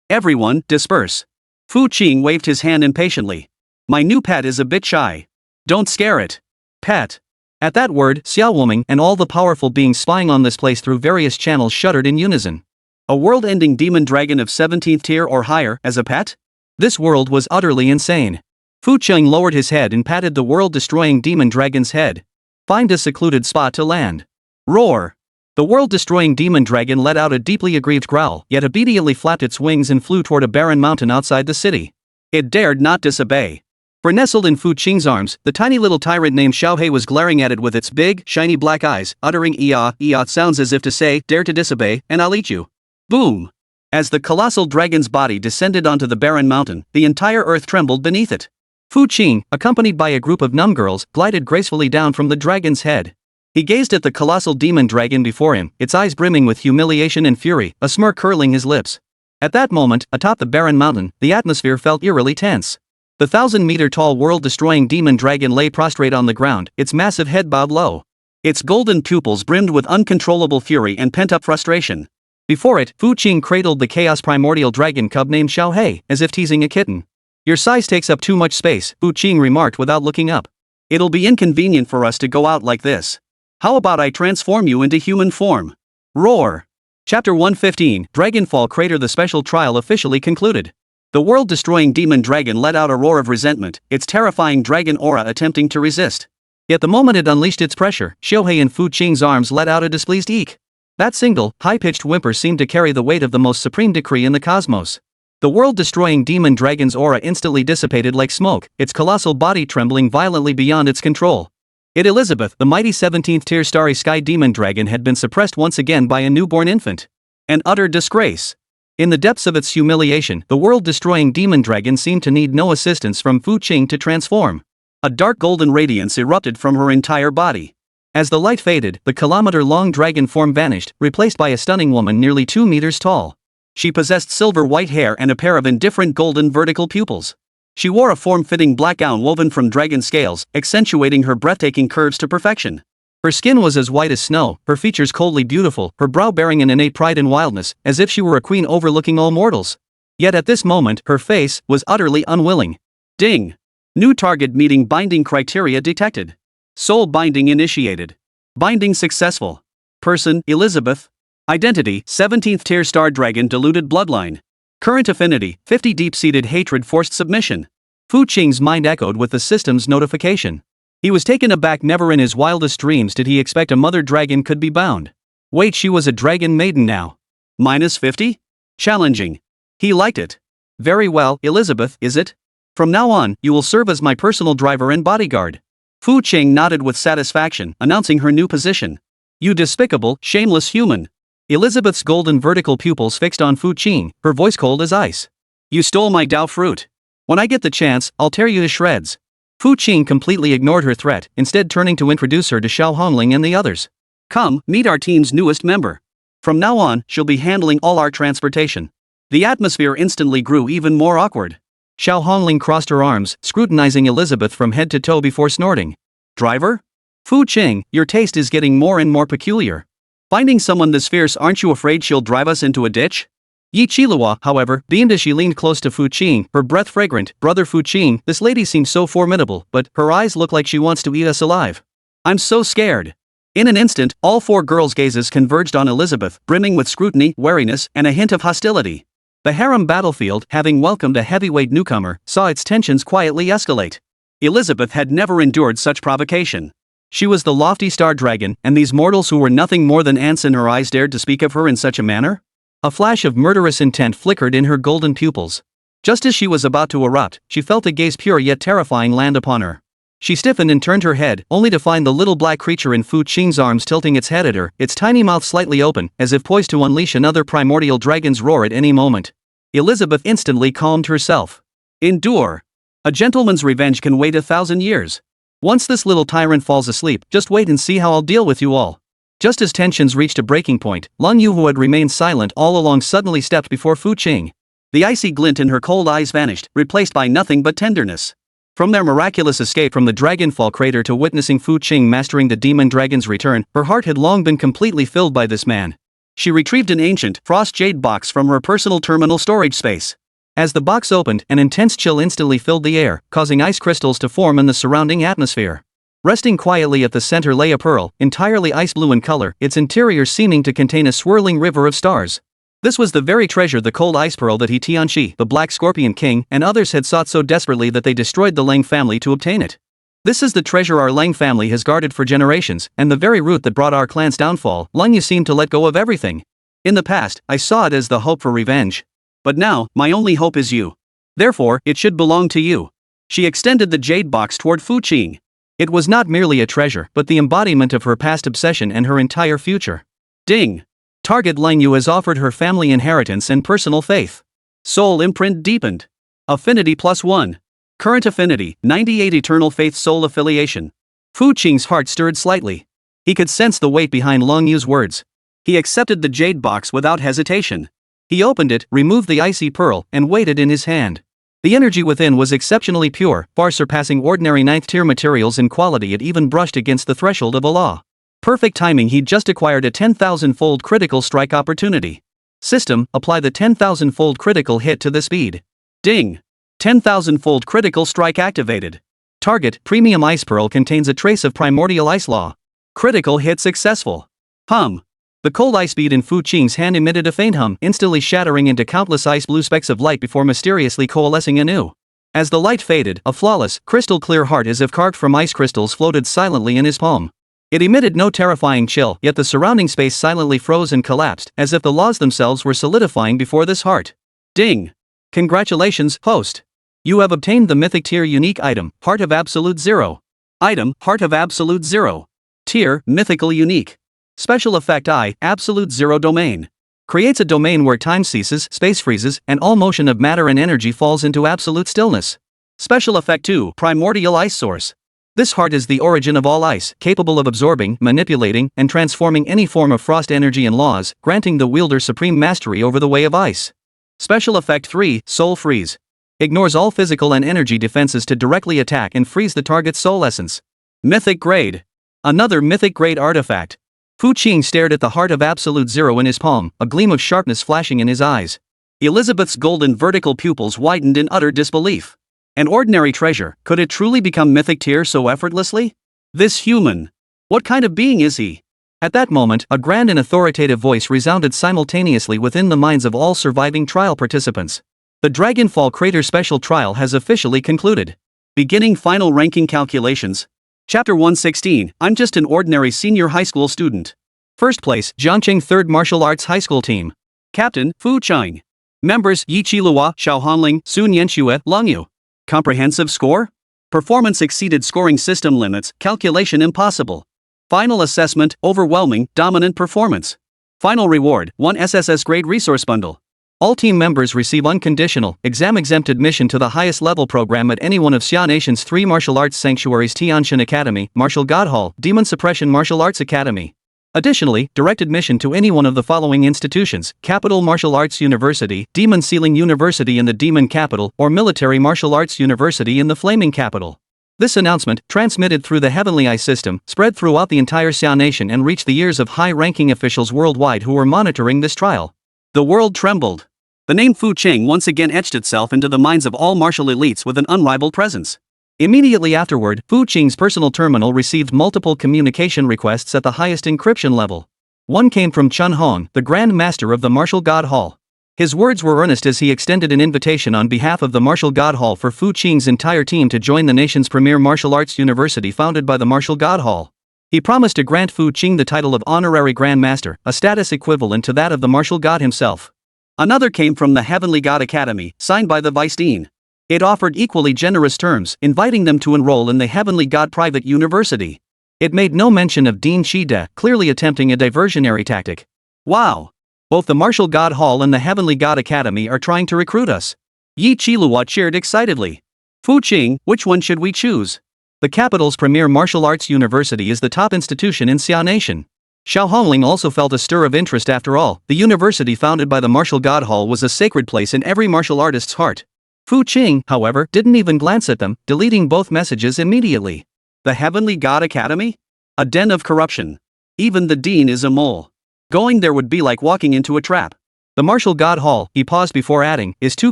Everyone, disperse. Fu Qing waved his hand impatiently. My new pet is a bit shy. Don't scare it. Pet. At that word, Xiao Wuming and all the powerful beings spying on this place through various channels shuddered in unison. A world-ending demon dragon of 17th tier or higher as a pet? This world was utterly insane. Fu Qing lowered his head and patted the world-destroying demon dragon's head. Find a secluded spot to land. Roar! The world-destroying demon dragon let out a deeply aggrieved growl, yet obediently flapped its wings and flew toward a barren mountain outside the city. It dared not disobey. For nestled in Fu Qing's arms, the tiny little tyrant named Xiaohei was glaring at it with its big, shiny black eyes, uttering "Iya" sounds as if to say, dare to disobey, and I'll eat you. Boom! As the colossal dragon's body descended onto the barren mountain, the entire earth trembled beneath it. Fu Qing, accompanied by a group of numb girls, glided gracefully down from the dragon's head. He gazed at the colossal demon dragon before him, its eyes brimming with humiliation and fury, a smirk curling his lips. At that moment, atop the barren mountain, the atmosphere felt eerily tense. The 1,000-meter-tall world-destroying demon dragon lay prostrate on the ground, its massive head bowed low. Its golden pupils brimmed with uncontrollable fury and pent-up frustration. Before it, Fu Qing cradled the chaos primordial dragon cub named Xiaohei, as if teasing a kitten. Your size takes up too much space, Fu Qing remarked without looking up. It'll be inconvenient for us to go out like this. How about I transform you into human form? Roar! Chapter 115, Dragonfall Crater. The special trial officially concluded. The world-destroying demon dragon let out a roar of resentment, its terrifying dragon aura attempting to resist. Yet the moment it unleashed its pressure, Xiaohei in Fu Qing's arms let out a displeased eek. That single, high-pitched whimper seemed to carry the weight of the most supreme decree in the cosmos. The world-destroying demon dragon's aura instantly dissipated like smoke, its colossal body trembling violently beyond its control. Elizabeth, the mighty 17th-tier starry sky demon dragon, had been suppressed once again by a newborn infant. An utter disgrace. In the depths of its humiliation, the world-destroying demon dragon seemed to need no assistance from Fu Qing to transform. A dark golden radiance erupted from her entire body. As the light faded, the kilometer-long dragon form vanished, replaced by a stunning woman nearly 2 meters tall. She possessed silver-white hair and a pair of indifferent golden vertical pupils. She wore a form-fitting black gown woven from dragon scales, accentuating her breathtaking curves to perfection. Her skin was as white as snow, her features coldly beautiful, her brow bearing an innate pride and wildness, as if she were a queen overlooking all mortals. Yet at this moment her face was utterly unwilling. Ding! New target meeting binding criteria detected. Soul binding initiated. Binding successful. Person, Elizabeth. Identity, 17th tier star dragon diluted bloodline. Current affinity, 50 deep-seated hatred forced submission. Fu Qing's mind echoed with the system's notification. He was taken aback. Never in his wildest dreams did he expect a mother dragon could be bound. Wait, she was a dragon maiden now. Minus 50? Challenging. He liked it. Very well, Elizabeth, is it? From now on, you will serve as my personal driver and bodyguard. Fu Qing nodded with satisfaction, announcing her new position. You despicable, shameless human. Elizabeth's golden vertical pupils fixed on Fu Qing, her voice cold as ice. You stole my Dao fruit. When I get the chance, I'll tear you to shreds. Fu Qing completely ignored her threat, instead turning to introduce her to Xiao Hongling and the others. Come, meet our team's newest member. From now on, she'll be handling all our transportation. The atmosphere instantly grew even more awkward. Xiao Hongling crossed her arms, scrutinizing Elizabeth from head to toe before snorting. Driver? Fu Qing, your taste is getting more and more peculiar. Finding someone this fierce, aren't you afraid she'll drive us into a ditch? Yi Qilihua, however, beamed as she leaned close to Fu Qing, her breath fragrant. Brother Fu Qing, this lady seems so formidable, but her eyes look like she wants to eat us alive. I'm so scared. In an instant, all four girls' gazes converged on Elizabeth, brimming with scrutiny, wariness, and a hint of hostility. The harem battlefield, having welcomed a heavyweight newcomer, saw its tensions quietly escalate. Elizabeth had never endured such provocation. She was the lofty star dragon, and these mortals who were nothing more than ants in her eyes dared to speak of her in such a manner? A flash of murderous intent flickered in her golden pupils. Just as she was about to erupt, she felt a gaze pure yet terrifying land upon her. She stiffened and turned her head, only to find the little black creature in Fu Qing's arms tilting its head at her, its tiny mouth slightly open, as if poised to unleash another primordial dragon's roar at any moment. Elizabeth instantly calmed herself. Endure. A gentleman's revenge can wait 1,000 years. Once this little tyrant falls asleep, just wait and see how I'll deal with you all. Just as tensions reached a breaking point, Lung Yu, who had remained silent all along, suddenly stepped before Fu Qing. The icy glint in her cold eyes vanished, replaced by nothing but tenderness. From their miraculous escape from the Dragonfall crater to witnessing Fu Qing mastering the demon dragon's return, her heart had long been completely filled by this man. She retrieved an ancient, frost jade box from her personal terminal storage space. As the box opened, an intense chill instantly filled the air, causing ice crystals to form in the surrounding atmosphere. Resting quietly at the center lay a pearl, entirely ice blue in color, its interior seeming to contain a swirling river of stars. This was the very treasure, the cold ice pearl, that He Tianxi, the Black Scorpion King, and others had sought so desperately that they destroyed the Lang family to obtain it. This is the treasure our Lang family has guarded for generations, and the very root that brought our clan's downfall. Lang Yu seemed to let go of everything. In the past, I saw it as the hope for revenge. But now, my only hope is you. Therefore, it should belong to you. She extended the jade box toward Fu Qing. It was not merely a treasure, but the embodiment of her past obsession and her entire future. Ding! Target Lang Yu has offered her family inheritance and personal faith. Soul imprint deepened. Affinity +1. Current affinity, 98 eternal faith soul affiliation. Fu Qing's heart stirred slightly. He could sense the weight behind Lang Yu's words. He accepted the jade box without hesitation. He opened it, removed the icy pearl, and weighed it in his hand. The energy within was exceptionally pure, far surpassing ordinary 9th-tier materials in quality. It even brushed against the threshold of Allah. Perfect timing. He'd just acquired a 10,000-fold critical strike opportunity. System, apply the 10,000-fold critical hit to the speed. Ding! 10,000-fold critical strike activated. Target, premium ice pearl, contains a trace of primordial ice law. Critical hit successful. Hum. The cold ice bead in Fu Qing's hand emitted a faint hum, instantly shattering into countless ice blue specks of light before mysteriously coalescing anew. As the light faded, a flawless, crystal-clear heart as if carved from ice crystals floated silently in his palm. It emitted no terrifying chill, yet the surrounding space silently froze and collapsed, as if the laws themselves were solidifying before this heart. Ding! Congratulations, host! You have obtained the Mythic tier unique item, Heart of Absolute Zero. Item, Heart of Absolute Zero. Tier, Mythical Unique. Special effect I, Absolute Zero Domain. Creates a domain where time ceases, space freezes, and all motion of matter and energy falls into absolute stillness. Special effect 2, Primordial Ice Source. This heart is the origin of all ice, capable of absorbing, manipulating, and transforming any form of frost energy and laws, granting the wielder supreme mastery over the way of ice. Special effect 3, Soul Freeze. Ignores all physical and energy defenses to directly attack and freeze the target's soul essence. Mythic Grade. Another Mythic Grade artifact. Fu Qing stared at the Heart of Absolute Zero in his palm, a gleam of sharpness flashing in his eyes. Elizabeth's golden vertical pupils widened in utter disbelief. An ordinary treasure, could it truly become mythic tier so effortlessly? This human. What kind of being is he? At that moment, a grand and authoritative voice resounded simultaneously within the minds of all surviving trial participants. The Dragonfall Crater Special Trial has officially concluded. Beginning final ranking calculations. Chapter 116, I'm just an ordinary senior high school student. First place, Jiangqing 3rd Martial Arts High School Team. Captain, Fu Qing. Members, Yi Qilua, Xiao Hanling, Sun Yanxue, Long Yu. Comprehensive score? Performance exceeded scoring system limits, calculation impossible. Final assessment, overwhelming, dominant performance. Final reward, 1 SSS grade resource bundle. All team members receive unconditional, exam-exempt admission to the highest level program at any one of Xia Nation's 3 martial arts sanctuaries: Tianshan Academy, Martial God Hall, Demon Suppression Martial Arts Academy. Additionally, direct admission to any one of the following institutions: Capital Martial Arts University, Demon Sealing University in the Demon Capital, or Military Martial Arts University in the Flaming Capital. This announcement, transmitted through the Heavenly Eye system, spread throughout the entire Xia Nation and reached the ears of high-ranking officials worldwide who were monitoring this trial. The world trembled. The name Fu Qing once again etched itself into the minds of all martial elites with an unrivaled presence. Immediately afterward, Fu Qing's personal terminal received multiple communication requests at the highest encryption level. One came from Chun Hong, the Grand Master of the Martial God Hall. His words were earnest as he extended an invitation on behalf of the Martial God Hall for Fu Qing's entire team to join the nation's premier martial arts university founded by the Martial God Hall. He promised to grant Fu Qing the title of Honorary Grand Master, a status equivalent to that of the Martial God himself. Another came from the Heavenly God Academy, signed by the Vice Dean. It offered equally generous terms, inviting them to enroll in the Heavenly God Private University. It made no mention of Dean Shide, clearly attempting a diversionary tactic. Wow! Both the Martial God Hall and the Heavenly God Academy are trying to recruit us. Yi Qilua cheered excitedly. Fu Qing, which one should we choose? The capital's premier martial arts university is the top institution in Xia Nation. Xiao Hongling also felt a stir of interest. After all, the university founded by the Martial God Hall was a sacred place in every martial artist's heart. Fu Qing, however, didn't even glance at them, deleting both messages immediately. The Heavenly God Academy? A den of corruption. Even the dean is a mole. Going there would be like walking into a trap. The Martial God Hall, he paused before adding, is too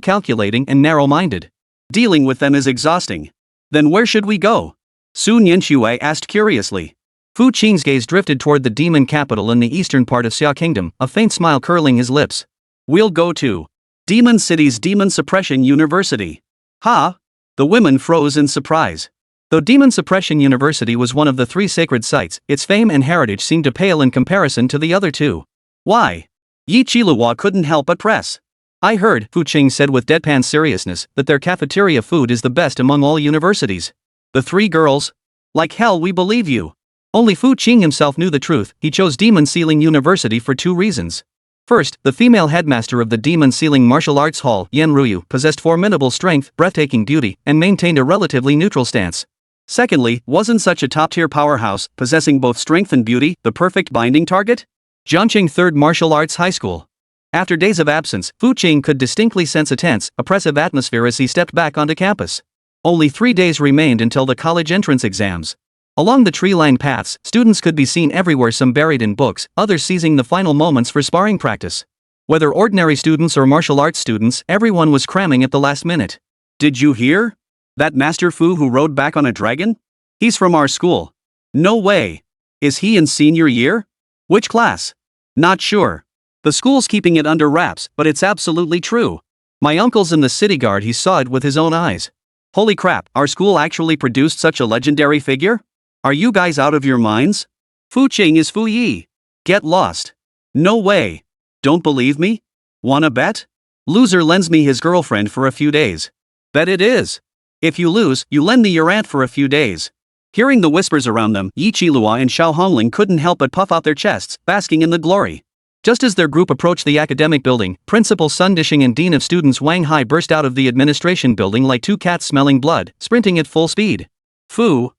calculating and narrow-minded. Dealing with them is exhausting. Then where should we go? Sun Yanxue asked curiously. Fu Qing's gaze drifted toward the demon capital in the eastern part of Xia Kingdom, a faint smile curling his lips. We'll go to Demon City's Demon Suppression University. Ha! The women froze in surprise. Though Demon Suppression University was one of the 3 sacred sites, its fame and heritage seemed to pale in comparison to the other 2. Why? Yi Qilua couldn't help but press. I heard, Fu Qing said with deadpan seriousness, that their cafeteria food is the best among all universities. The 3 girls? Like hell we believe you. Only Fu Qing himself knew the truth. He chose Demon Sealing University for 2 reasons. First, the female headmaster of the Demon Sealing Martial Arts Hall, Yan Ruyu, possessed formidable strength, breathtaking beauty, and maintained a relatively neutral stance. Secondly, wasn't such a top-tier powerhouse, possessing both strength and beauty, the perfect binding target? Jiangqing 3rd Martial Arts High School. After days of absence, Fu Qing could distinctly sense a tense, oppressive atmosphere as he stepped back onto campus. Only 3 days remained until the college entrance exams. Along the tree-lined paths, students could be seen everywhere, some buried in books, others seizing the final moments for sparring practice. Whether ordinary students or martial arts students, everyone was cramming at the last minute. Did you hear? That Master Fu who rode back on a dragon? He's from our school. No way. Is he in senior year? Which class? Not sure. The school's keeping it under wraps, but it's absolutely true. My uncle's in the city guard, he saw it with his own eyes. Holy crap, our school actually produced such a legendary figure? Are you guys out of your minds? Fu Qing is Fu Yi. Get lost. No way. Don't believe me? Wanna bet? Loser lends me his girlfriend for a few days. Bet it is. If you lose, you lend me your aunt for a few days. Hearing the whispers around them, Yi Qilua and Xiao Hongling couldn't help but puff out their chests, basking in the glory. Just as their group approached the academic building, Principal Sun Dishing and Dean of Students Wang Hai burst out of the administration building like 2 cats smelling blood, sprinting at full speed. Fu,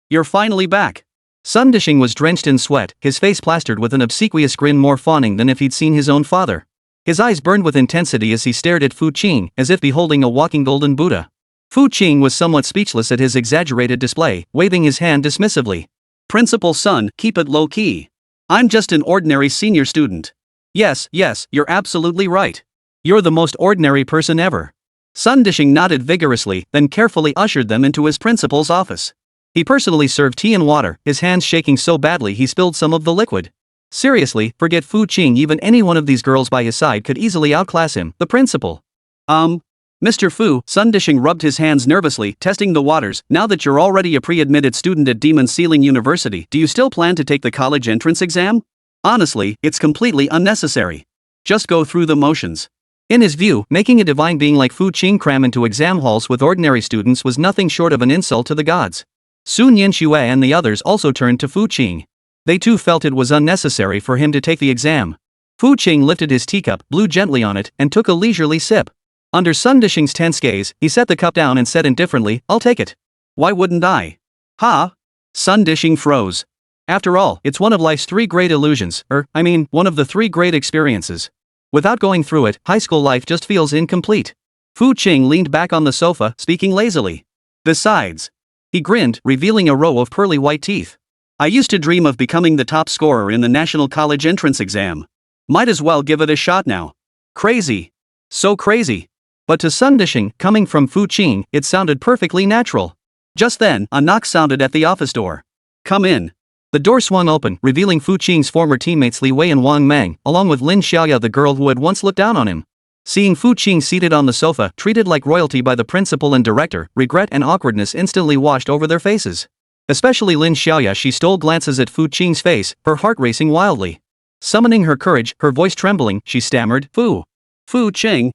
you're finally back. Sun Dishing was drenched in sweat, his face plastered with an obsequious grin more fawning than if he'd seen his own father. His eyes burned with intensity as he stared at Fu Qing, as if beholding a walking golden Buddha. Fu Qing was somewhat speechless at his exaggerated display, waving his hand dismissively. Principal Sun, keep it low-key. I'm just an ordinary senior student. Yes, you're absolutely right. You're the most ordinary person ever. Sun Dishing nodded vigorously, then carefully ushered them into his principal's office. He personally served tea and water, his hands shaking so badly he spilled some of the liquid. Seriously, forget Fu Qing, even any one of these girls by his side could easily outclass him, the principal. Mr. Fu, Sun Dishing rubbed his hands nervously, testing the waters. Now that you're already a pre-admitted student at Demon Ceiling University, do you still plan to take the college entrance exam? Honestly, it's completely unnecessary. Just go through the motions. In his view, making a divine being like Fu Qing cram into exam halls with ordinary students was nothing short of an insult to the gods. Sun Yanxue and the others also turned to Fu Qing. They too felt it was unnecessary for him to take the exam. Fu Qing lifted his teacup, blew gently on it, and took a leisurely sip. Under Sun Dishing's tense gaze, he set the cup down and said indifferently, "I'll take it." "Why wouldn't I?" "Ha?" Sun Dishing froze. After all, it's one of life's three great illusions, one of the three great experiences. Without going through it, high school life just feels incomplete. Fu Qing leaned back on the sofa, speaking lazily. "Besides," he grinned, revealing a row of pearly white teeth, "I used to dream of becoming the top scorer in the National College Entrance Exam. Might as well give it a shot now." Crazy. So crazy. But to Sun Dishing, coming from Fu Qing, it sounded perfectly natural. Just then, a knock sounded at the office door. "Come in." The door swung open, revealing Fu Qing's former teammates Li Wei and Wang Meng, along with Lin Xiaoya, the girl who had once looked down on him. Seeing Fu Qing seated on the sofa, treated like royalty by the principal and director, regret and awkwardness instantly washed over their faces. Especially Lin Xiaoya, she stole glances at Fu Qing's face, her heart racing wildly. Summoning her courage, her voice trembling, she stammered, Fu Qing,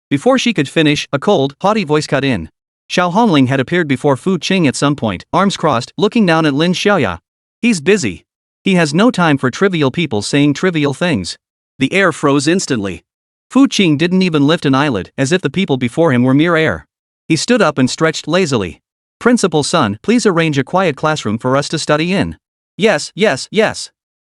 Before she could finish, a cold, haughty voice cut in. Xiao Hongling had appeared before Fu Qing at some point, arms crossed, looking down at Lin Xiaoya. He's busy. He has no time for trivial people saying trivial things. The air froze instantly. Fu Qing didn't even lift an eyelid, as if the people before him were mere air. He stood up and stretched lazily. "Principal Sun, please arrange a quiet classroom for us to study in." Yes.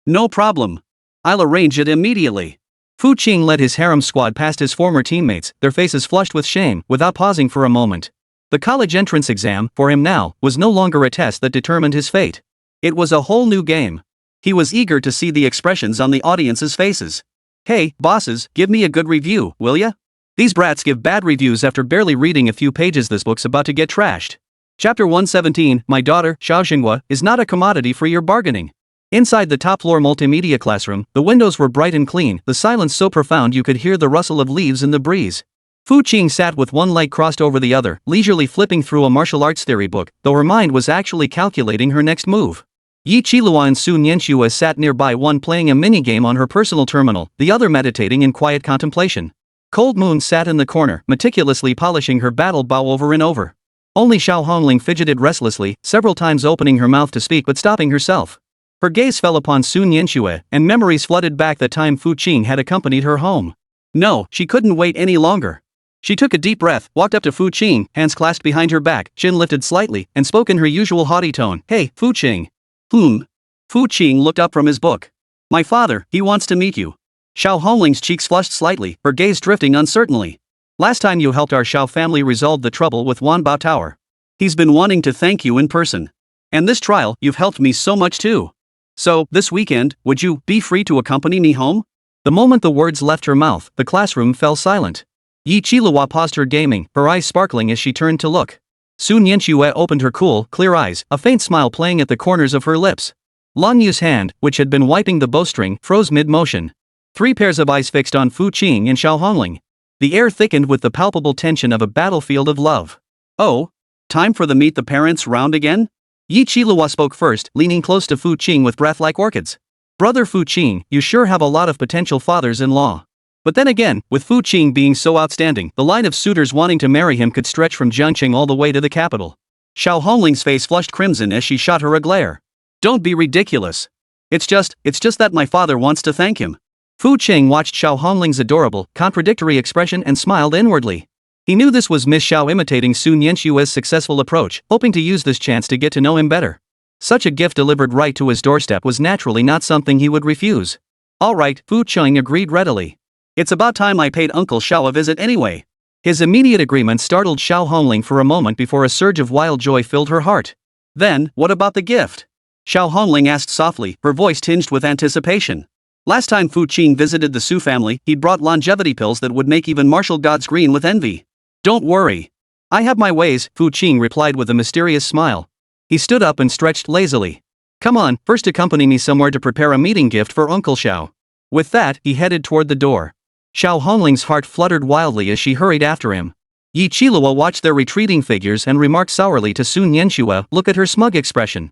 "No problem. I'll arrange it immediately." Fu Qing led his harem squad past his former teammates, their faces flushed with shame, without pausing for a moment. The college entrance exam, for him now, was no longer a test that determined his fate. It was a whole new game. He was eager to see the expressions on the audience's faces. "Hey, bosses, give me a good review, will ya? These brats give bad reviews after barely reading a few pages. This book's about to get trashed." Chapter 117, My Daughter, Xiao Xinghua, is not a commodity for your bargaining. Inside the top-floor multimedia classroom, the windows were bright and clean, the silence so profound you could hear the rustle of leaves in the breeze. Fu Qing sat with one leg crossed over the other, leisurely flipping through a martial arts theory book, though her mind was actually calculating her next move. Yi Qilua and Sun Yanxue sat nearby, one playing a minigame on her personal terminal, the other meditating in quiet contemplation. Cold Moon sat in the corner, meticulously polishing her battle bow over and over. Only Xiao Hongling fidgeted restlessly, several times opening her mouth to speak but stopping herself. Her gaze fell upon Sun Yanxue, and memories flooded back the time Fu Qing had accompanied her home. No, she couldn't wait any longer. She took a deep breath, walked up to Fu Qing, hands clasped behind her back, chin lifted slightly, and spoke in her usual haughty tone. "Hey, Fu Qing." Fu Qing looked up from his book. "My father, he wants to meet you." Xiao Hongling's cheeks flushed slightly, her gaze drifting uncertainly. "Last time you helped our Xiao family resolve the trouble with Wanbao Tower. He's been wanting to thank you in person. And this trial, you've helped me so much too. So, this weekend, would you be free to accompany me home?" The moment the words left her mouth, the classroom fell silent. Yi Qilua paused her gaming, her eyes sparkling as she turned to look. Sun Yanxue opened her cool, clear eyes, a faint smile playing at the corners of her lips. Lan Yu's hand, which had been wiping the bowstring, froze mid-motion. 3 pairs of eyes fixed on Fu Qing and Xiao Hongling. The air thickened with the palpable tension of a battlefield of love. "Oh? Time for the meet the parents round again?" Yi Qilua spoke first, leaning close to Fu Qing with breath like orchids. "Brother Fu Qing, you sure have a lot of potential fathers-in-law." But then again, with Fu Qing being so outstanding, the line of suitors wanting to marry him could stretch from Jiangqing all the way to the capital. Xiao Hongling's face flushed crimson as she shot her a glare. "Don't be ridiculous. It's just that my father wants to thank him." Fu Qing watched Xiao Hongling's adorable, contradictory expression and smiled inwardly. He knew this was Miss Xiao imitating Sun Yanxue's successful approach, hoping to use this chance to get to know him better. Such a gift delivered right to his doorstep was naturally not something he would refuse. "All right," Fu Qing agreed readily. "It's about time I paid Uncle Xiao a visit anyway." His immediate agreement startled Xiao Hongling for a moment before a surge of wild joy filled her heart. "Then, what about the gift?" Xiao Hongling asked softly, her voice tinged with anticipation. Last time Fu Qing visited the Su family, he brought longevity pills that would make even martial gods green with envy. Don't worry. I have my ways, Fu Qing replied with a mysterious smile. He stood up and stretched lazily. Come on, first accompany me somewhere to prepare a meeting gift for Uncle Xiao. With that, he headed toward the door. Xiao Hongling's heart fluttered wildly as she hurried after him. Yi Qilua watched their retreating figures and remarked sourly to Sun Yanxue, look at her smug expression.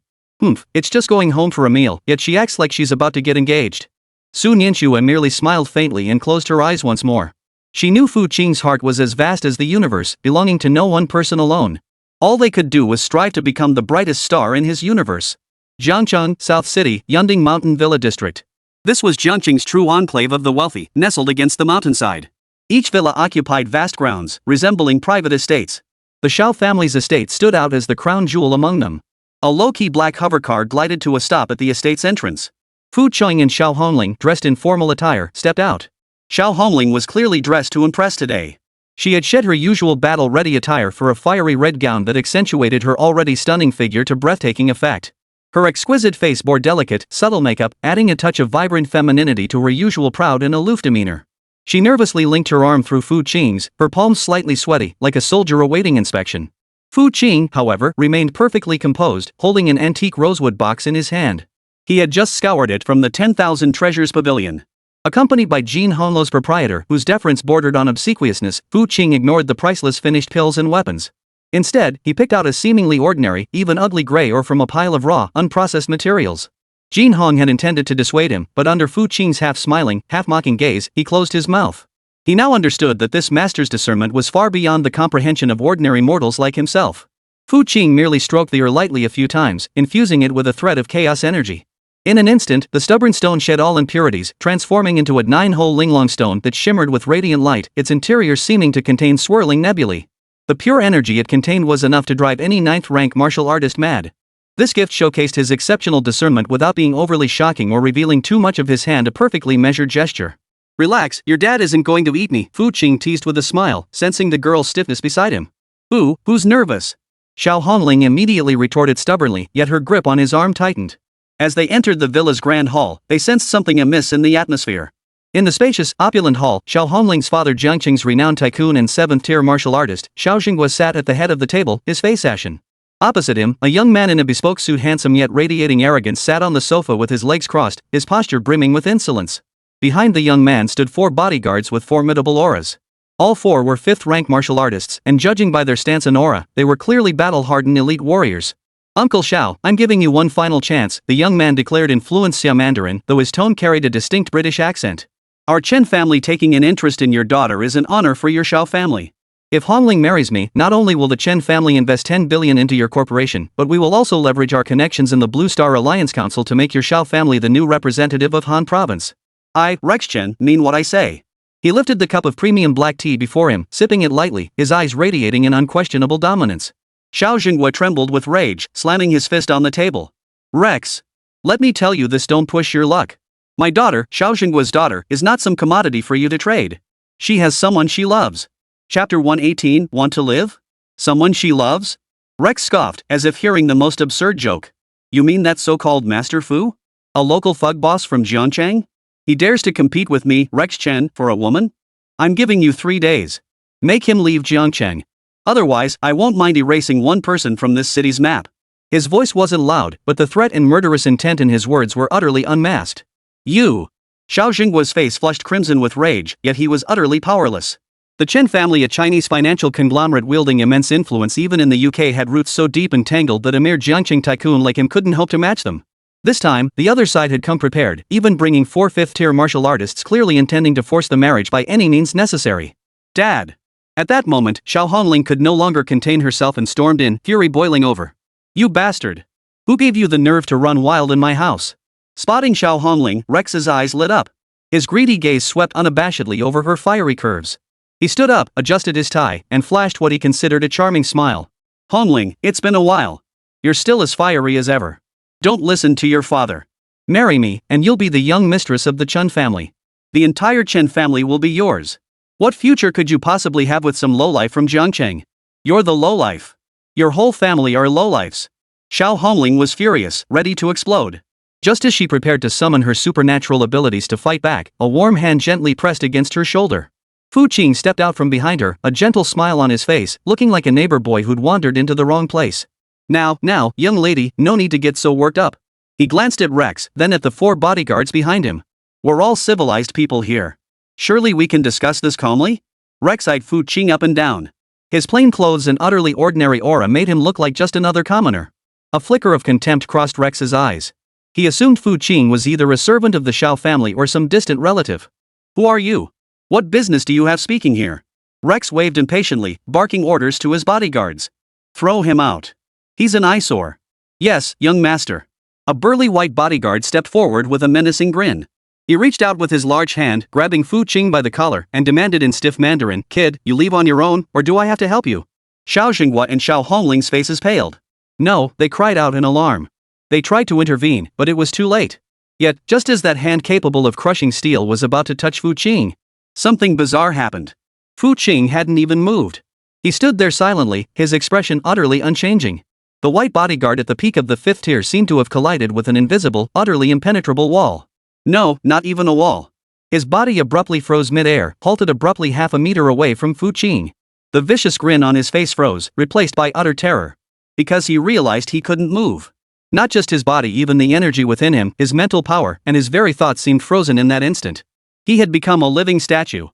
It's just going home for a meal, yet she acts like she's about to get engaged. Sun Yanxue merely smiled faintly and closed her eyes once more. She knew Fu Qing's heart was as vast as the universe, belonging to no one person alone. All they could do was strive to become the brightest star in his universe. Jiangcheng, South City, Yunding Mountain Villa District. This was Jiangcheng's true enclave of the wealthy, nestled against the mountainside. Each villa occupied vast grounds, resembling private estates. The Xiao family's estate stood out as the crown jewel among them. A low-key black hovercar glided to a stop at the estate's entrance. Fu Qing and Xiao Hongling, dressed in formal attire, stepped out. Xiao Hongling was clearly dressed to impress today. She had shed her usual battle-ready attire for a fiery red gown that accentuated her already stunning figure to breathtaking effect. Her exquisite face bore delicate, subtle makeup, adding a touch of vibrant femininity to her usual proud and aloof demeanor. She nervously linked her arm through Fu Qing's, her palms slightly sweaty, like a soldier awaiting inspection. Fu Qing, however, remained perfectly composed, holding an antique rosewood box in his hand. He had just scoured it from the 10,000 Treasures Pavilion. Accompanied by Jin Honglo's proprietor, whose deference bordered on obsequiousness, Fu Qing ignored the priceless finished pills and weapons. Instead, he picked out a seemingly ordinary, even ugly gray ore from a pile of raw, unprocessed materials. Jin Hong had intended to dissuade him, but under Fu Qing's half-smiling, half-mocking gaze, he closed his mouth. He now understood that this master's discernment was far beyond the comprehension of ordinary mortals like himself. Fu Qing merely stroked the ore lightly a few times, infusing it with a thread of chaos energy. In an instant, the stubborn stone shed all impurities, transforming into a 9-hole linglong stone that shimmered with radiant light, its interior seeming to contain swirling nebulae. The pure energy it contained was enough to drive any 9th-rank martial artist mad. This gift showcased his exceptional discernment without being overly shocking or revealing too much of his hand, a perfectly measured gesture. Relax, your dad isn't going to eat me, Fu Qing teased with a smile, sensing the girl's stiffness beside him. Who's nervous? Xiao Hongling immediately retorted stubbornly, yet her grip on his arm tightened. As they entered the villa's grand hall, they sensed something amiss in the atmosphere. In the spacious, opulent hall, Xiao Hongling's father Jiangqing's renowned tycoon and 7th-tier martial artist, Xiao Xinghua sat at the head of the table, his face ashen. Opposite him, a young man in a bespoke suit, handsome yet radiating arrogance, sat on the sofa with his legs crossed, his posture brimming with insolence. Behind the young man stood 4 bodyguards with formidable auras. All 4 were 5th-rank martial artists, and judging by their stance and aura, they were clearly battle-hardened elite warriors. Uncle Xiao, I'm giving you one final chance, the young man declared in fluent Xia Mandarin, though his tone carried a distinct British accent. Our Chen family taking an interest in your daughter is an honor for your Xiao family. If Hongling marries me, not only will the Chen family invest 10 billion into your corporation, but we will also leverage our connections in the Blue Star Alliance Council to make your Xiao family the new representative of Han Province. I, Rex Chen, mean what I say. He lifted the cup of premium black tea before him, sipping it lightly, his eyes radiating an unquestionable dominance. Xiao Xinghua trembled with rage, slamming his fist on the table. Rex! Let me tell you this, don't push your luck. My daughter, Xiao Xinghua's daughter, is not some commodity for you to trade. She has someone she loves. Chapter 118, Want to Live? Someone she loves? Rex scoffed, as if hearing the most absurd joke. You mean that so-called Master Fu? A local thug boss from Jiangcheng? He dares to compete with me, Rex Chen, for a woman? I'm giving you 3 days. Make him leave Jiangcheng. Otherwise, I won't mind erasing one person from this city's map. His voice wasn't loud, but the threat and murderous intent in his words were utterly unmasked. You! Xiao Xinghua's face flushed crimson with rage, yet he was utterly powerless. The Chen family, a Chinese financial conglomerate wielding immense influence even in the UK, had roots so deep and tangled that a mere Jiangcheng tycoon like him couldn't hope to match them. This time, the other side had come prepared, even bringing 4 5th-tier martial artists, clearly intending to force the marriage by any means necessary. Dad! At that moment, Xiao Hongling could no longer contain herself and stormed in, fury boiling over. You bastard! Who gave you the nerve to run wild in my house? Spotting Xiao Hongling, Rex's eyes lit up. His greedy gaze swept unabashedly over her fiery curves. He stood up, adjusted his tie, and flashed what he considered a charming smile. Hongling, it's been a while. You're still as fiery as ever. Don't listen to your father. Marry me, and you'll be the young mistress of the Chen family. The entire Chen family will be yours. What future could you possibly have with some lowlife from Jiangcheng? You're the lowlife. Your whole family are lowlifes. Xiao Hongling was furious, ready to explode. Just as she prepared to summon her supernatural abilities to fight back, a warm hand gently pressed against her shoulder. Fu Qing stepped out from behind her, a gentle smile on his face, looking like a neighbor boy who'd wandered into the wrong place. Now, young lady, no need to get so worked up. He glanced at Rex, then at the 4 bodyguards behind him. We're all civilized people here. Surely we can discuss this calmly? Rex eyed Fu Qing up and down. His plain clothes and utterly ordinary aura made him look like just another commoner. A flicker of contempt crossed Rex's eyes. He assumed Fu Qing was either a servant of the Shao family or some distant relative. Who are you? What business do you have speaking here? Rex waved impatiently, barking orders to his bodyguards. Throw him out. He's an eyesore. Yes, young master. A burly white bodyguard stepped forward with a menacing grin. He reached out with his large hand, grabbing Fu Qing by the collar, and demanded in stiff Mandarin, "Kid, you leave on your own, or do I have to help you?" Xiao Xinghua and Xiao Hongling's faces paled. No, they cried out in alarm. They tried to intervene, but it was too late. Yet, just as that hand capable of crushing steel was about to touch Fu Qing, something bizarre happened. Fu Qing hadn't even moved. He stood there silently, his expression utterly unchanging. The white bodyguard at the peak of the 5th tier seemed to have collided with an invisible, utterly impenetrable wall. No, not even a wall. His body abruptly froze mid-air, halted abruptly half a meter away from Fu Qing. The vicious grin on his face froze, replaced by utter terror. Because he realized he couldn't move. Not just his body, even the energy within him, his mental power, and his very thoughts seemed frozen in that instant. He had become a living statue.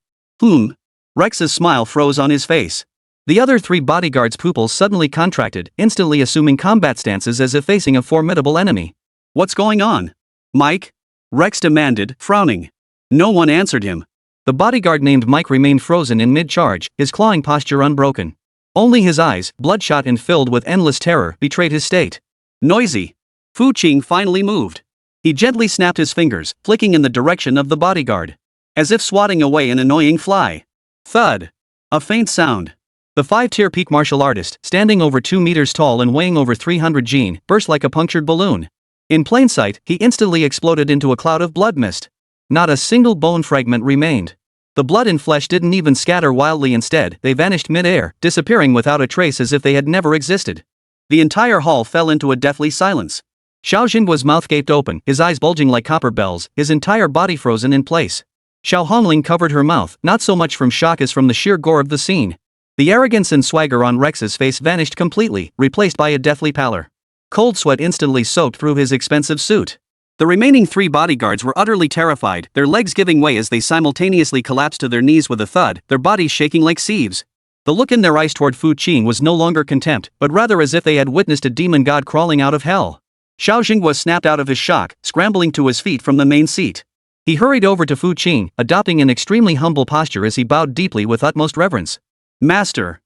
Rex's smile froze on his face. The other 3 bodyguards' pupils suddenly contracted, instantly assuming combat stances as if facing a formidable enemy. What's going on? Mike? Rex demanded, frowning. No one answered him. The bodyguard named Mike remained frozen in mid-charge, his clawing posture unbroken. Only his eyes, bloodshot and filled with endless terror, betrayed his state. Noisy. Fu Qing finally moved. He gently snapped his fingers, flicking in the direction of the bodyguard. As if swatting away an annoying fly. Thud. A faint sound. The 5-tier peak martial artist, standing over 2 meters tall and weighing over 300 Jin, burst like a punctured balloon. In plain sight, he instantly exploded into a cloud of blood mist. Not a single bone fragment remained. The blood and flesh didn't even scatter wildly, instead, they vanished mid-air, disappearing without a trace as if they had never existed. The entire hall fell into a deathly silence. Xiao Xinghua's mouth gaped open, his eyes bulging like copper bells, his entire body frozen in place. Xiao Hongling covered her mouth, not so much from shock as from the sheer gore of the scene. The arrogance and swagger on Rex's face vanished completely, replaced by a deathly pallor. Cold sweat instantly soaked through his expensive suit. The remaining 3 bodyguards were utterly terrified, their legs giving way as they simultaneously collapsed to their knees with a thud, their bodies shaking like sieves. The look in their eyes toward Fu Qing was no longer contempt, but rather as if they had witnessed a demon god crawling out of hell. Xiao Xinghua snapped out of his shock, scrambling to his feet from the main seat. He hurried over to Fu Qing, adopting an extremely humble posture as he bowed deeply with utmost reverence. Master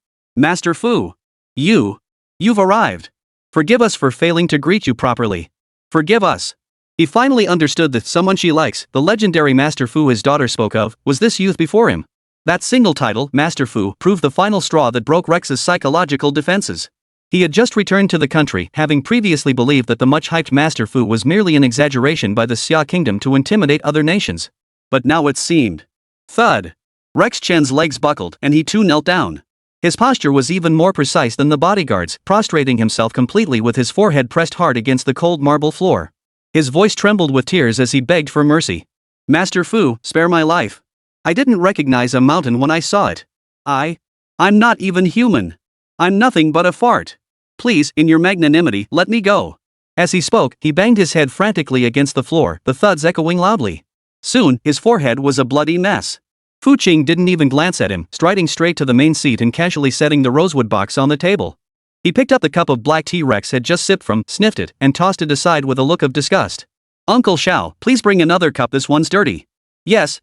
Fu. You've arrived. Forgive us for failing to greet you properly. Forgive us. He finally understood that someone she likes, the legendary Master Fu his daughter spoke of, was this youth before him. That single title, Master Fu, proved the final straw that broke Rex's psychological defenses. He had just returned to the country, having previously believed that the much-hyped Master Fu was merely an exaggeration by the Xia kingdom to intimidate other nations. But now it seemed. Thud. Rex Chen's legs buckled, and he too knelt down. His posture was even more precise than the bodyguards, prostrating himself completely with his forehead pressed hard against the cold marble floor. His voice trembled with tears as he begged for mercy. Master Fu, spare my life. I didn't recognize a mountain when I saw it. I'm not even human. I'm nothing but a fart. Please, in your magnanimity, let me go. As he spoke, he banged his head frantically against the floor, the thuds echoing loudly. Soon, his forehead was a bloody mess. Fu Qing didn't even glance at him, striding straight to the main seat and casually setting the rosewood box on the table. He picked up the cup of black tea Rex had just sipped from, sniffed it, and tossed it aside with a look of disgust. Uncle Xiao, please bring another cup, this one's dirty. Yes.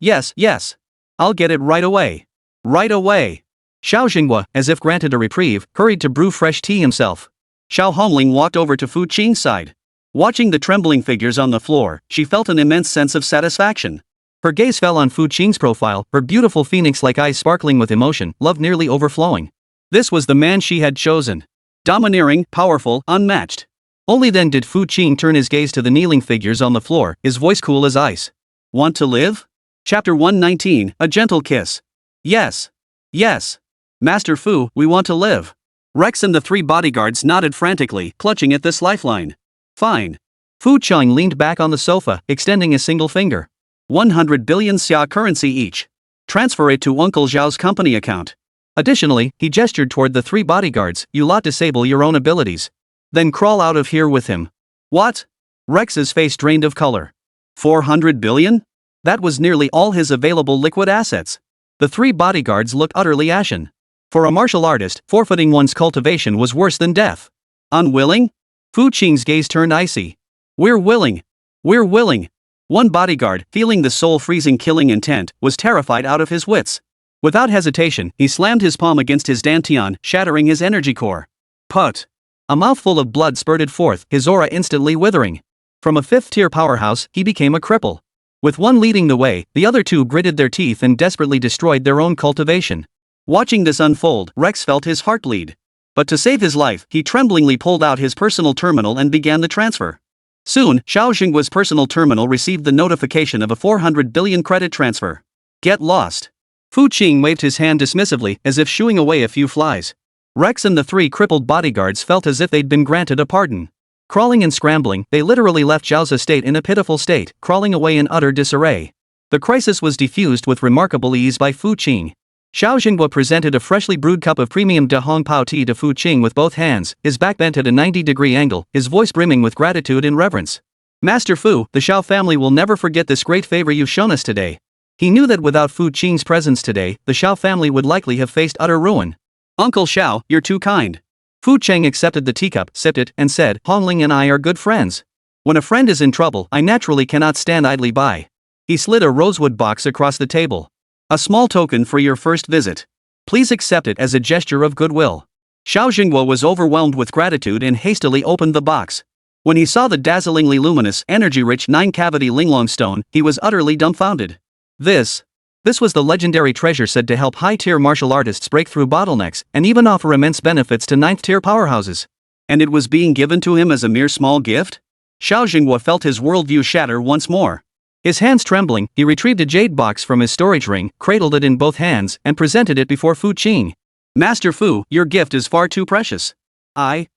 I'll get it right away. Right away. Xiao Xinghua, as if granted a reprieve, hurried to brew fresh tea himself. Xiao Hongling walked over to Fu Qing's side. Watching the trembling figures on the floor, she felt an immense sense of satisfaction. Her gaze fell on Fu Qing's profile, her beautiful phoenix-like eyes sparkling with emotion, love nearly overflowing. This was the man she had chosen. Domineering, powerful, unmatched. Only then did Fu Qing turn his gaze to the kneeling figures on the floor, his voice cool as ice. Want to live? Chapter 119, A Gentle Kiss. Yes. Master Fu, we want to live. Rex and the 3 bodyguards nodded frantically, clutching at this lifeline. Fine. Fu Qing leaned back on the sofa, extending a single finger. 100 billion xia currency each. Transfer it to Uncle Zhao's company account. Additionally, he gestured toward the 3 bodyguards. You lot disable your own abilities. Then crawl out of here with him. What? Rex's face drained of color. 400 billion? That was nearly all his available liquid assets. The 3 bodyguards looked utterly ashen. For a martial artist, forfeiting one's cultivation was worse than death. Unwilling? Fu Qing's gaze turned icy. We're willing. We're willing. One bodyguard, feeling the soul-freezing killing intent, was terrified out of his wits. Without hesitation, he slammed his palm against his dantian, shattering his energy core. Put! A mouthful of blood spurted forth, his aura instantly withering. From a 5th-tier powerhouse, he became a cripple. With one leading the way, the other 2 gritted their teeth and desperately destroyed their own cultivation. Watching this unfold, Rex felt his heart bleed. But to save his life, he tremblingly pulled out his personal terminal and began the transfer. Soon, Xiao Jingguo's personal terminal received the notification of a 400 billion credit transfer. Get lost. Fu Qing waved his hand dismissively, as if shooing away a few flies. Rex and the 3 crippled bodyguards felt as if they'd been granted a pardon. Crawling and scrambling, they literally left Zhao's estate in a pitiful state, crawling away in utter disarray. The crisis was defused with remarkable ease by Fu Qing. Xiao Jingguo presented a freshly brewed cup of premium De Hong Pao tea to Fu Qing with both hands, his back bent at a 90-degree angle, his voice brimming with gratitude and reverence. Master Fu, the Xiao family will never forget this great favor you've shown us today. He knew that without Fu Qing's presence today, the Xiao family would likely have faced utter ruin. Uncle Xiao, you're too kind. Fu Qing accepted the teacup, sipped it, and said, Hongling and I are good friends. When a friend is in trouble, I naturally cannot stand idly by. He slid a rosewood box across the table. A small token for your first visit. Please accept it as a gesture of goodwill. Xiao Jingguo was overwhelmed with gratitude and hastily opened the box. When he saw the dazzlingly luminous, energy-rich 9-cavity Linglong stone, he was utterly dumbfounded. This was the legendary treasure said to help high-tier martial artists break through bottlenecks and even offer immense benefits to 9th-tier powerhouses. And it was being given to him as a mere small gift? Xiao Jingguo felt his worldview shatter once more. His hands trembling, he retrieved a jade box from his storage ring, cradled it in both hands, and presented it before Fu Qing. Master Fu, your gift is far too precious. I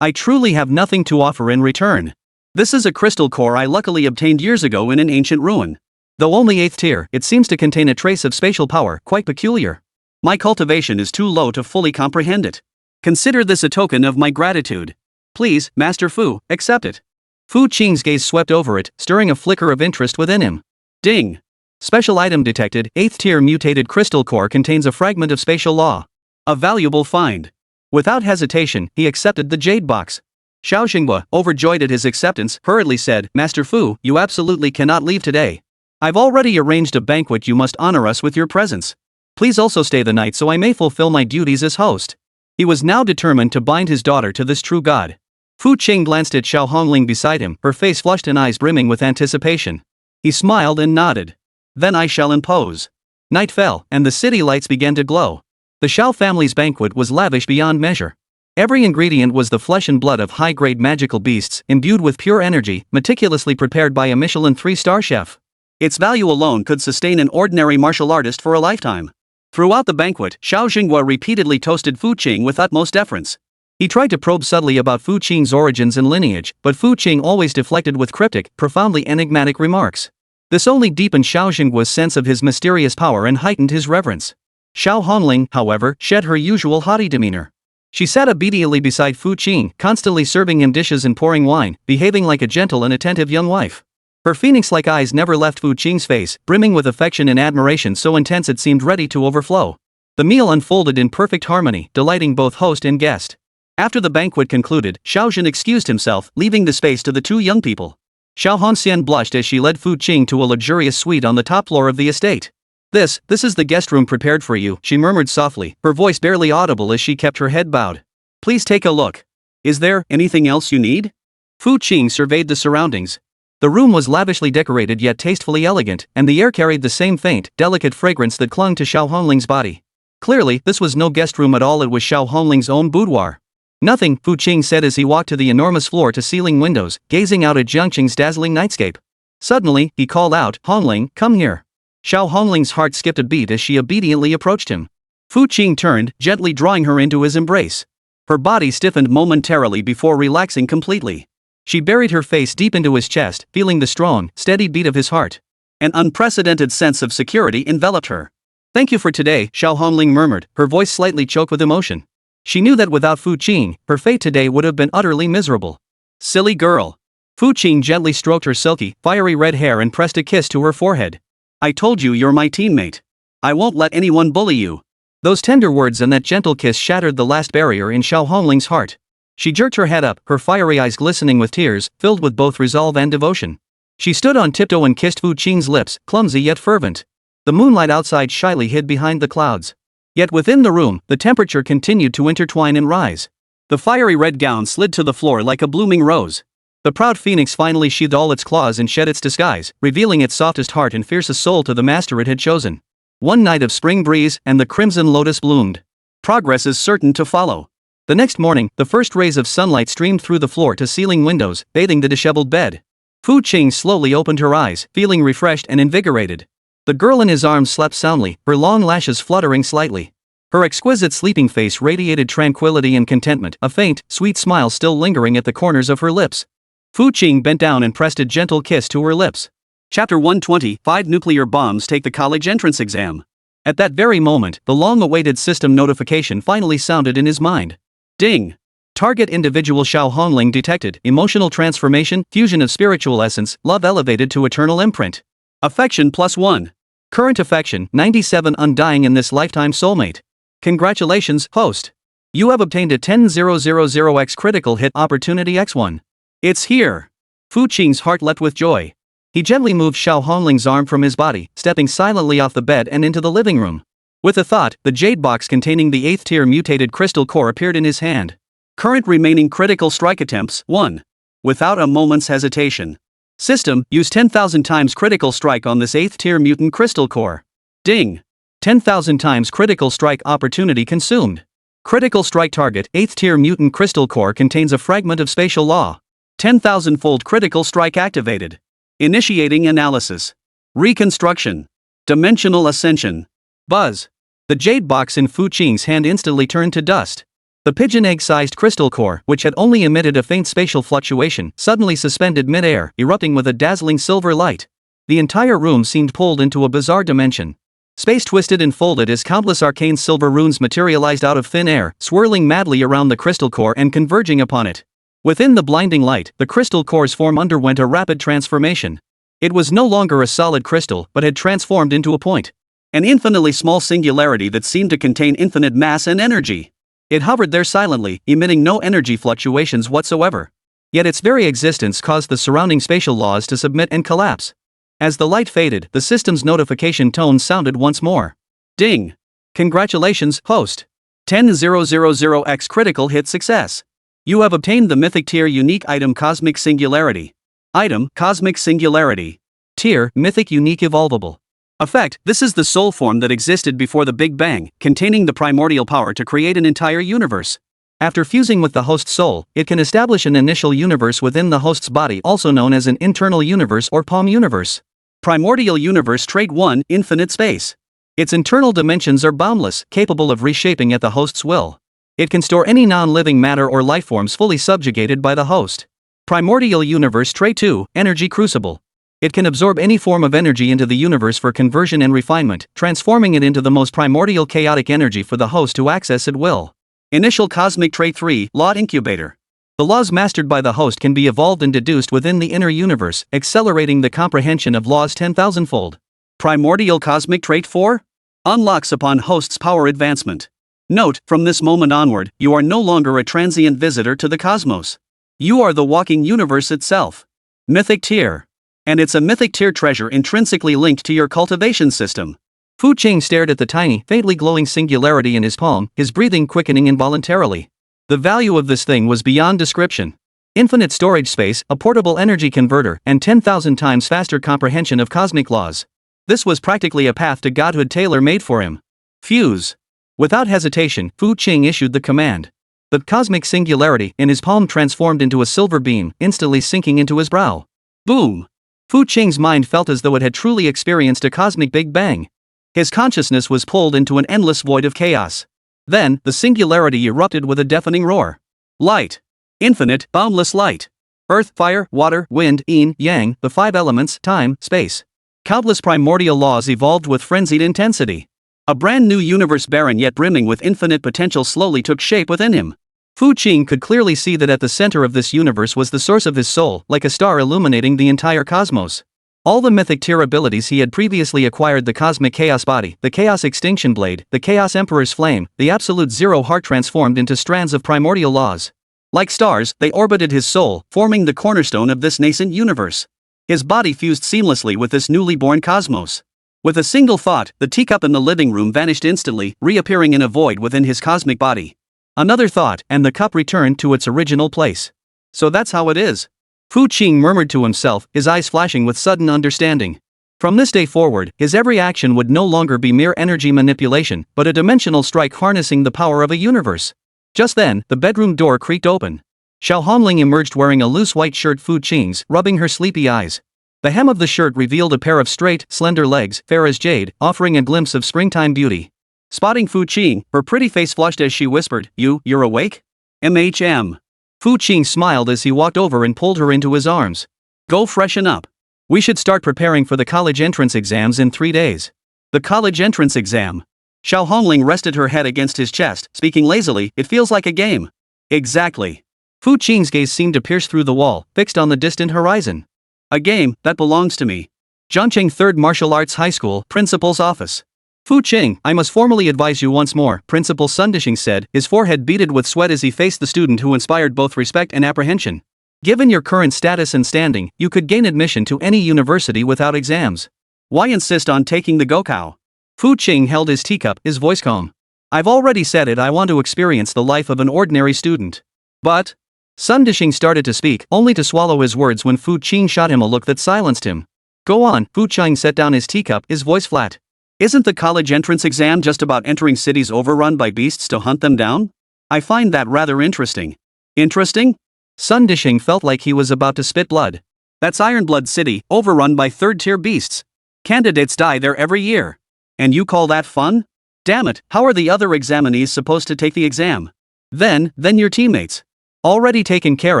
truly have nothing to offer in return. This is a crystal core I luckily obtained years ago in an ancient ruin. Though only 8th tier, it seems to contain a trace of spatial power, quite peculiar. My cultivation is too low to fully comprehend it. Consider this a token of my gratitude. Please, Master Fu, accept it. Fu Qing's gaze swept over it, stirring a flicker of interest within him. Ding! Special item detected, 8th tier mutated crystal core contains a fragment of spatial law. A valuable find. Without hesitation, he accepted the jade box. Xiao Jingguo, overjoyed at his acceptance, hurriedly said, Master Fu, you absolutely cannot leave today. I've already arranged a banquet you must honor us with your presence. Please also stay the night so I may fulfill my duties as host. He was now determined to bind his daughter to this true god. Fu Qing glanced at Xiao Hongling beside him, her face flushed and eyes brimming with anticipation. He smiled and nodded. Then I shall impose. Night fell, and the city lights began to glow. The Xiao family's banquet was lavish beyond measure. Every ingredient was the flesh and blood of high-grade magical beasts, imbued with pure energy, meticulously prepared by a Michelin 3-star chef. Its value alone could sustain an ordinary martial artist for a lifetime. Throughout the banquet, Xiao Jingguo repeatedly toasted Fu Qing with utmost deference. He tried to probe subtly about Fu Qing's origins and lineage, but Fu Qing always deflected with cryptic, profoundly enigmatic remarks. This only deepened Xiao Jingguo's sense of his mysterious power and heightened his reverence. Xiao Hongling, however, shed her usual haughty demeanor. She sat obediently beside Fu Qing, constantly serving him dishes and pouring wine, behaving like a gentle and attentive young wife. Her phoenix-like eyes never left Fu Qing's face, brimming with affection and admiration so intense it seemed ready to overflow. The meal unfolded in perfect harmony, delighting both host and guest. After the banquet concluded, Xiao Jin excused himself, leaving the space to the two young people. Xiao Hongxian blushed as she led Fu Qing to a luxurious suite on the top floor of the estate. This is the guest room prepared for you, she murmured softly, her voice barely audible as she kept her head bowed. Please take a look. Is there anything else you need? Fu Qing surveyed the surroundings. The room was lavishly decorated yet tastefully elegant, and the air carried the same faint, delicate fragrance that clung to Xiao Hongling's body. Clearly, this was no guest room at all, it was Xiao Hongling's own boudoir. Nothing, Fu Qing said as he walked to the enormous floor-to-ceiling windows, gazing out at Jiang Qing's dazzling nightscape. Suddenly, he called out, Hongling, come here. Xiao Hongling's heart skipped a beat as she obediently approached him. Fu Qing turned, gently drawing her into his embrace. Her body stiffened momentarily before relaxing completely. She buried her face deep into his chest, feeling the strong, steady beat of his heart. An unprecedented sense of security enveloped her. "Thank you for today," Xiao Hongling murmured, her voice slightly choked with emotion. She knew that without Fu Qing, her fate today would have been utterly miserable. "Silly girl." Fu Qing gently stroked her silky, fiery red hair and pressed a kiss to her forehead. "I told you you're my teammate. I won't let anyone bully you." Those tender words and that gentle kiss shattered the last barrier in Xiao Hongling's heart. She jerked her head up, her fiery eyes glistening with tears, filled with both resolve and devotion. She stood on tiptoe and kissed Fu Qing's lips, clumsy yet fervent. The moonlight outside shyly hid behind the clouds. Yet within the room, the temperature continued to intertwine and rise. The fiery red gown slid to the floor like a blooming rose. The proud phoenix finally sheathed all its claws and shed its disguise, revealing its softest heart and fiercest soul to the master it had chosen. One night of spring breeze, and the crimson lotus bloomed. Progress is certain to follow. The next morning, the first rays of sunlight streamed through the floor-to-ceiling windows, bathing the disheveled bed. Fu Qing slowly opened her eyes, feeling refreshed and invigorated. The girl in his arms slept soundly, her long lashes fluttering slightly. Her exquisite sleeping face radiated tranquility and contentment, a faint, sweet smile still lingering at the corners of her lips. Fu Qing bent down and pressed a gentle kiss to her lips. Chapter 120, 5 Nuclear Bombs Take the College Entrance Exam. At that very moment, the long-awaited system notification finally sounded in his mind. Ding! Target individual Xiao Hongling detected, emotional transformation, fusion of spiritual essence, love elevated to eternal imprint. Affection +1. Current affection, 97 undying in this lifetime soulmate. Congratulations, host. You have obtained a 10,000x critical hit opportunity X1. It's here. Fu Qing's heart leapt with joy. He gently moved Xiao Hongling's arm from his body, stepping silently off the bed and into the living room. With a thought, the jade box containing the 8th tier mutated crystal core appeared in his hand. Current remaining critical strike attempts, 1. Without a moment's hesitation. System, use 10,000 times critical strike on this 8th tier mutant crystal core. Ding! 10,000 times critical strike opportunity consumed. Critical strike target, 8th tier mutant crystal core contains a fragment of spatial law. 10,000-fold critical strike activated. Initiating analysis. Reconstruction. Dimensional ascension. Buzz. The jade box in Fu Qing's hand instantly turned to dust. The pigeon egg-sized crystal core, which had only emitted a faint spatial fluctuation, suddenly suspended mid-air, erupting with a dazzling silver light. The entire room seemed pulled into a bizarre dimension. Space twisted and folded as countless arcane silver runes materialized out of thin air, swirling madly around the crystal core and converging upon it. Within the blinding light, the crystal core's form underwent a rapid transformation. It was no longer a solid crystal, but had transformed into a point. An infinitely small singularity that seemed to contain infinite mass and energy. It hovered there silently, emitting no energy fluctuations whatsoever. Yet its very existence caused the surrounding spatial laws to submit and collapse. As the light faded, the system's notification tone sounded once more. Ding! Congratulations, host. 10,000x critical hit success. You have obtained the Mythic tier unique item Cosmic Singularity. Item, Cosmic Singularity. Tier, Mythic Unique Evolvable. Effect, this is the soul form that existed before the Big Bang, containing the primordial power to create an entire universe. After fusing with the host's soul, it can establish an initial universe within the host's body, also known as an internal universe or palm universe. Primordial Universe Trait 1, Infinite Space. Its internal dimensions are boundless, capable of reshaping at the host's will. It can store any non-living matter or lifeforms fully subjugated by the host. Primordial Universe Trait 2, Energy Crucible. It can absorb any form of energy into the universe for conversion and refinement, transforming it into the most primordial chaotic energy for the host to access at will. Initial Cosmic Trait 3, Law Incubator. The laws mastered by the host can be evolved and deduced within the inner universe, accelerating the comprehension of laws 10,000-fold. Primordial Cosmic Trait 4? Unlocks upon host's power advancement. Note, from this moment onward, you are no longer a transient visitor to the cosmos. You are the walking universe itself. Mythic tier. And it's a mythic tier treasure intrinsically linked to your cultivation system. Fu Qing stared at the tiny, faintly glowing singularity in his palm, his breathing quickening involuntarily. The value of this thing was beyond description. Infinite storage space, a portable energy converter, and 10,000 times faster comprehension of cosmic laws. This was practically a path to godhood tailor-made for him. Fuse. Without hesitation, Fu Qing issued the command. The cosmic singularity in his palm transformed into a silver beam, instantly sinking into his brow. Boom! Fu Qing's mind felt as though it had truly experienced a cosmic Big Bang. His consciousness was pulled into an endless void of chaos. Then, the singularity erupted with a deafening roar. Light. Infinite, boundless light. Earth, fire, water, wind, yin, yang, the 5 elements, time, space. Countless primordial laws evolved with frenzied intensity. A brand new universe barren yet brimming with infinite potential slowly took shape within him. Fu Qing could clearly see that at the center of this universe was the source of his soul, like a star illuminating the entire cosmos. All the mythic tier abilities he had previously acquired, the Cosmic Chaos Body, the Chaos Extinction Blade, the Chaos Emperor's Flame, the Absolute Zero Heart, transformed into strands of primordial laws. Like stars, they orbited his soul, forming the cornerstone of this nascent universe. His body fused seamlessly with this newly born cosmos. With a single thought, the teacup in the living room vanished instantly, reappearing in a void within his cosmic body. Another thought, and the cup returned to its original place. So that's how it is. Fu Qing murmured to himself, his eyes flashing with sudden understanding. From this day forward, his every action would no longer be mere energy manipulation, but a dimensional strike harnessing the power of a universe. Just then, the bedroom door creaked open. Xiao Hongling emerged wearing a loose white shirt. Fu Qing's, rubbing her sleepy eyes. The hem of the shirt revealed a pair of straight, slender legs, fair as jade, offering a glimpse of springtime beauty. Spotting Fu Qing, her pretty face flushed as she whispered, You're awake? MHM. Fu Qing smiled as he walked over and pulled her into his arms. Go freshen up. We should start preparing for the college entrance exams in 3 days. The college entrance exam. Xiao Hongling rested her head against his chest, speaking lazily, it feels like a game. Exactly. Fu Qing's gaze seemed to pierce through the wall, fixed on the distant horizon. A game, that belongs to me. Zhangcheng 3rd Martial Arts High School, Principal's Office. Fu Qing, I must formally advise you once more, Principal Sun Dishing said, his forehead beaded with sweat as he faced the student who inspired both respect and apprehension. Given your current status and standing, you could gain admission to any university without exams. Why insist on taking the Gokao? Fu Qing held his teacup, his voice calm. I've already said it, I want to experience the life of an ordinary student. But Sun Dishing started to speak, only to swallow his words when Fu Qing shot him a look that silenced him. Go on, Fu Qing set down his teacup, his voice flat. Isn't the college entrance exam just about entering cities overrun by beasts to hunt them down? I find that rather interesting. Interesting? Sun Dishing felt like he was about to spit blood. That's Ironblood City, overrun by third-tier beasts. Candidates die there every year. And you call that fun? Damn it, how are the other examinees supposed to take the exam? Then your teammates. Already taken care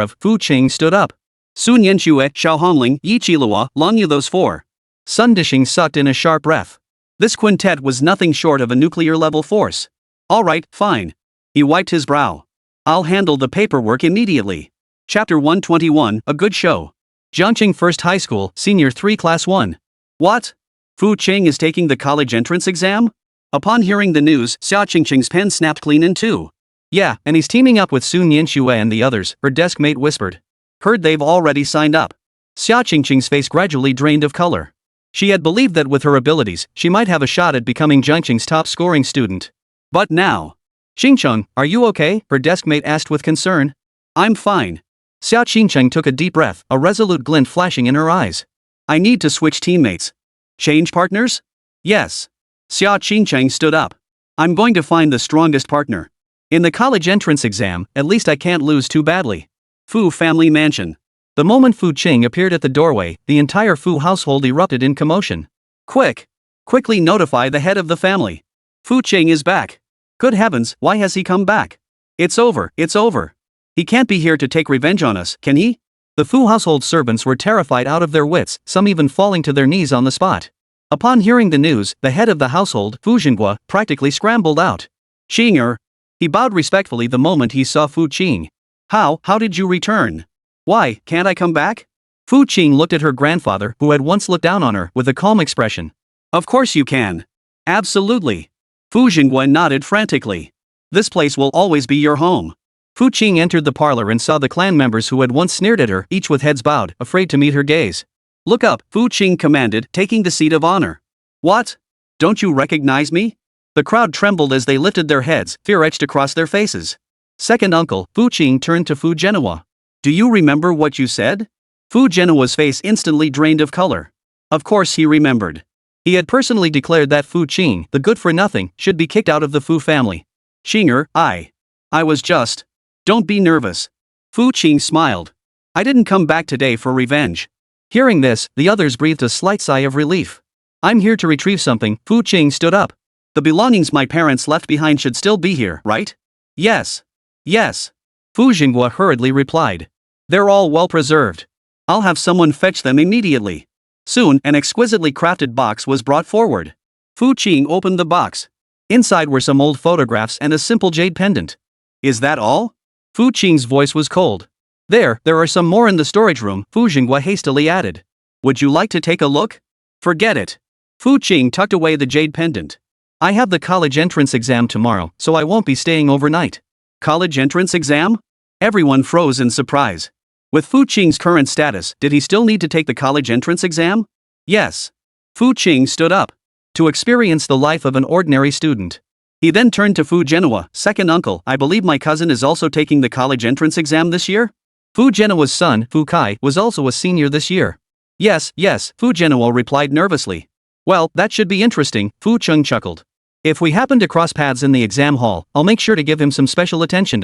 of, Fu Qing stood up. Sun Yanxue, Xiao Hongling, Yi Qilihua, Longyu, those 4. Sun Dishing sucked in a sharp breath. This quintet was nothing short of a nuclear-level force. Alright, fine. He wiped his brow. I'll handle the paperwork immediately. Chapter 121, A Good Show. Zhangcheng First High School, Senior 3 Class 1. What? Fu Qing is taking the college entrance exam? Upon hearing the news, Xia Qingqing's pen snapped clean in two. Yeah, and he's teaming up with Sun Yanxue and the others, her desk mate whispered. Heard they've already signed up. Xia Qingqing's face gradually drained of color. She had believed that with her abilities, she might have a shot at becoming Zhangcheng's top-scoring student. But now. Qingcheng, are you okay? Her desk mate asked with concern. I'm fine. Xia Qingcheng took a deep breath, a resolute glint flashing in her eyes. I need to switch teammates. Change partners? Yes. Xia Qingcheng stood up. I'm going to find the strongest partner. In the college entrance exam, at least I can't lose too badly. Fu family mansion. The moment Fu Qing appeared at the doorway, the entire Fu household erupted in commotion. Quickly notify the head of the family. Fu Qing is back. Good heavens, why has he come back? It's over. He can't be here to take revenge on us, can he? The Fu household servants were terrified out of their wits, some even falling to their knees on the spot. Upon hearing the news, the head of the household, Fu Jinghua, practically scrambled out. Qing. He bowed respectfully the moment he saw Fu Qing. How did you return? Why, can't I come back? Fu Qing looked at her grandfather, who had once looked down on her, with a calm expression. Of course you can. Absolutely. Fu Jinghua nodded frantically. This place will always be your home. Fu Qing entered the parlor and saw the clan members who had once sneered at her, each with heads bowed, afraid to meet her gaze. Look up, Fu Qing commanded, taking the seat of honor. What? Don't you recognize me? The crowd trembled as they lifted their heads, fear etched across their faces. Second uncle, Fu Qing turned to Fu Jinghua. Do you remember what you said? Fu Jinhua's face instantly drained of color. Of course he remembered. He had personally declared that Fu Qing, the good-for-nothing, should be kicked out of the Fu family. Qinger, I was just. Don't be nervous. Fu Qing smiled. I didn't come back today for revenge. Hearing this, the others breathed a slight sigh of relief. I'm here to retrieve something. Fu Qing stood up. The belongings my parents left behind should still be here, right? Yes. Fu Jinghua hurriedly replied. They're all well preserved. I'll have someone fetch them immediately. Soon, an exquisitely crafted box was brought forward. Fu Qing opened the box. Inside were some old photographs and a simple jade pendant. Is that all? Fu Qing's voice was cold. There are some more in the storage room, Fu Jinghua hastily added. Would you like to take a look? Forget it. Fu Qing tucked away the jade pendant. I have the college entrance exam tomorrow, so I won't be staying overnight. College entrance exam? Everyone froze in surprise. With Fu Qing's current status, did he still need to take the college entrance exam? Yes. Fu Qing stood up. To experience the life of an ordinary student. He then turned to Fu Jinhua, second uncle. I believe my cousin is also taking the college entrance exam this year? Fu Jinhua's son, Fu Kai, was also a senior this year. Yes, Fu Jinhua replied nervously. Well, that should be interesting, Fu Chung chuckled. If we happen to cross paths in the exam hall, I'll make sure to give him some special attention.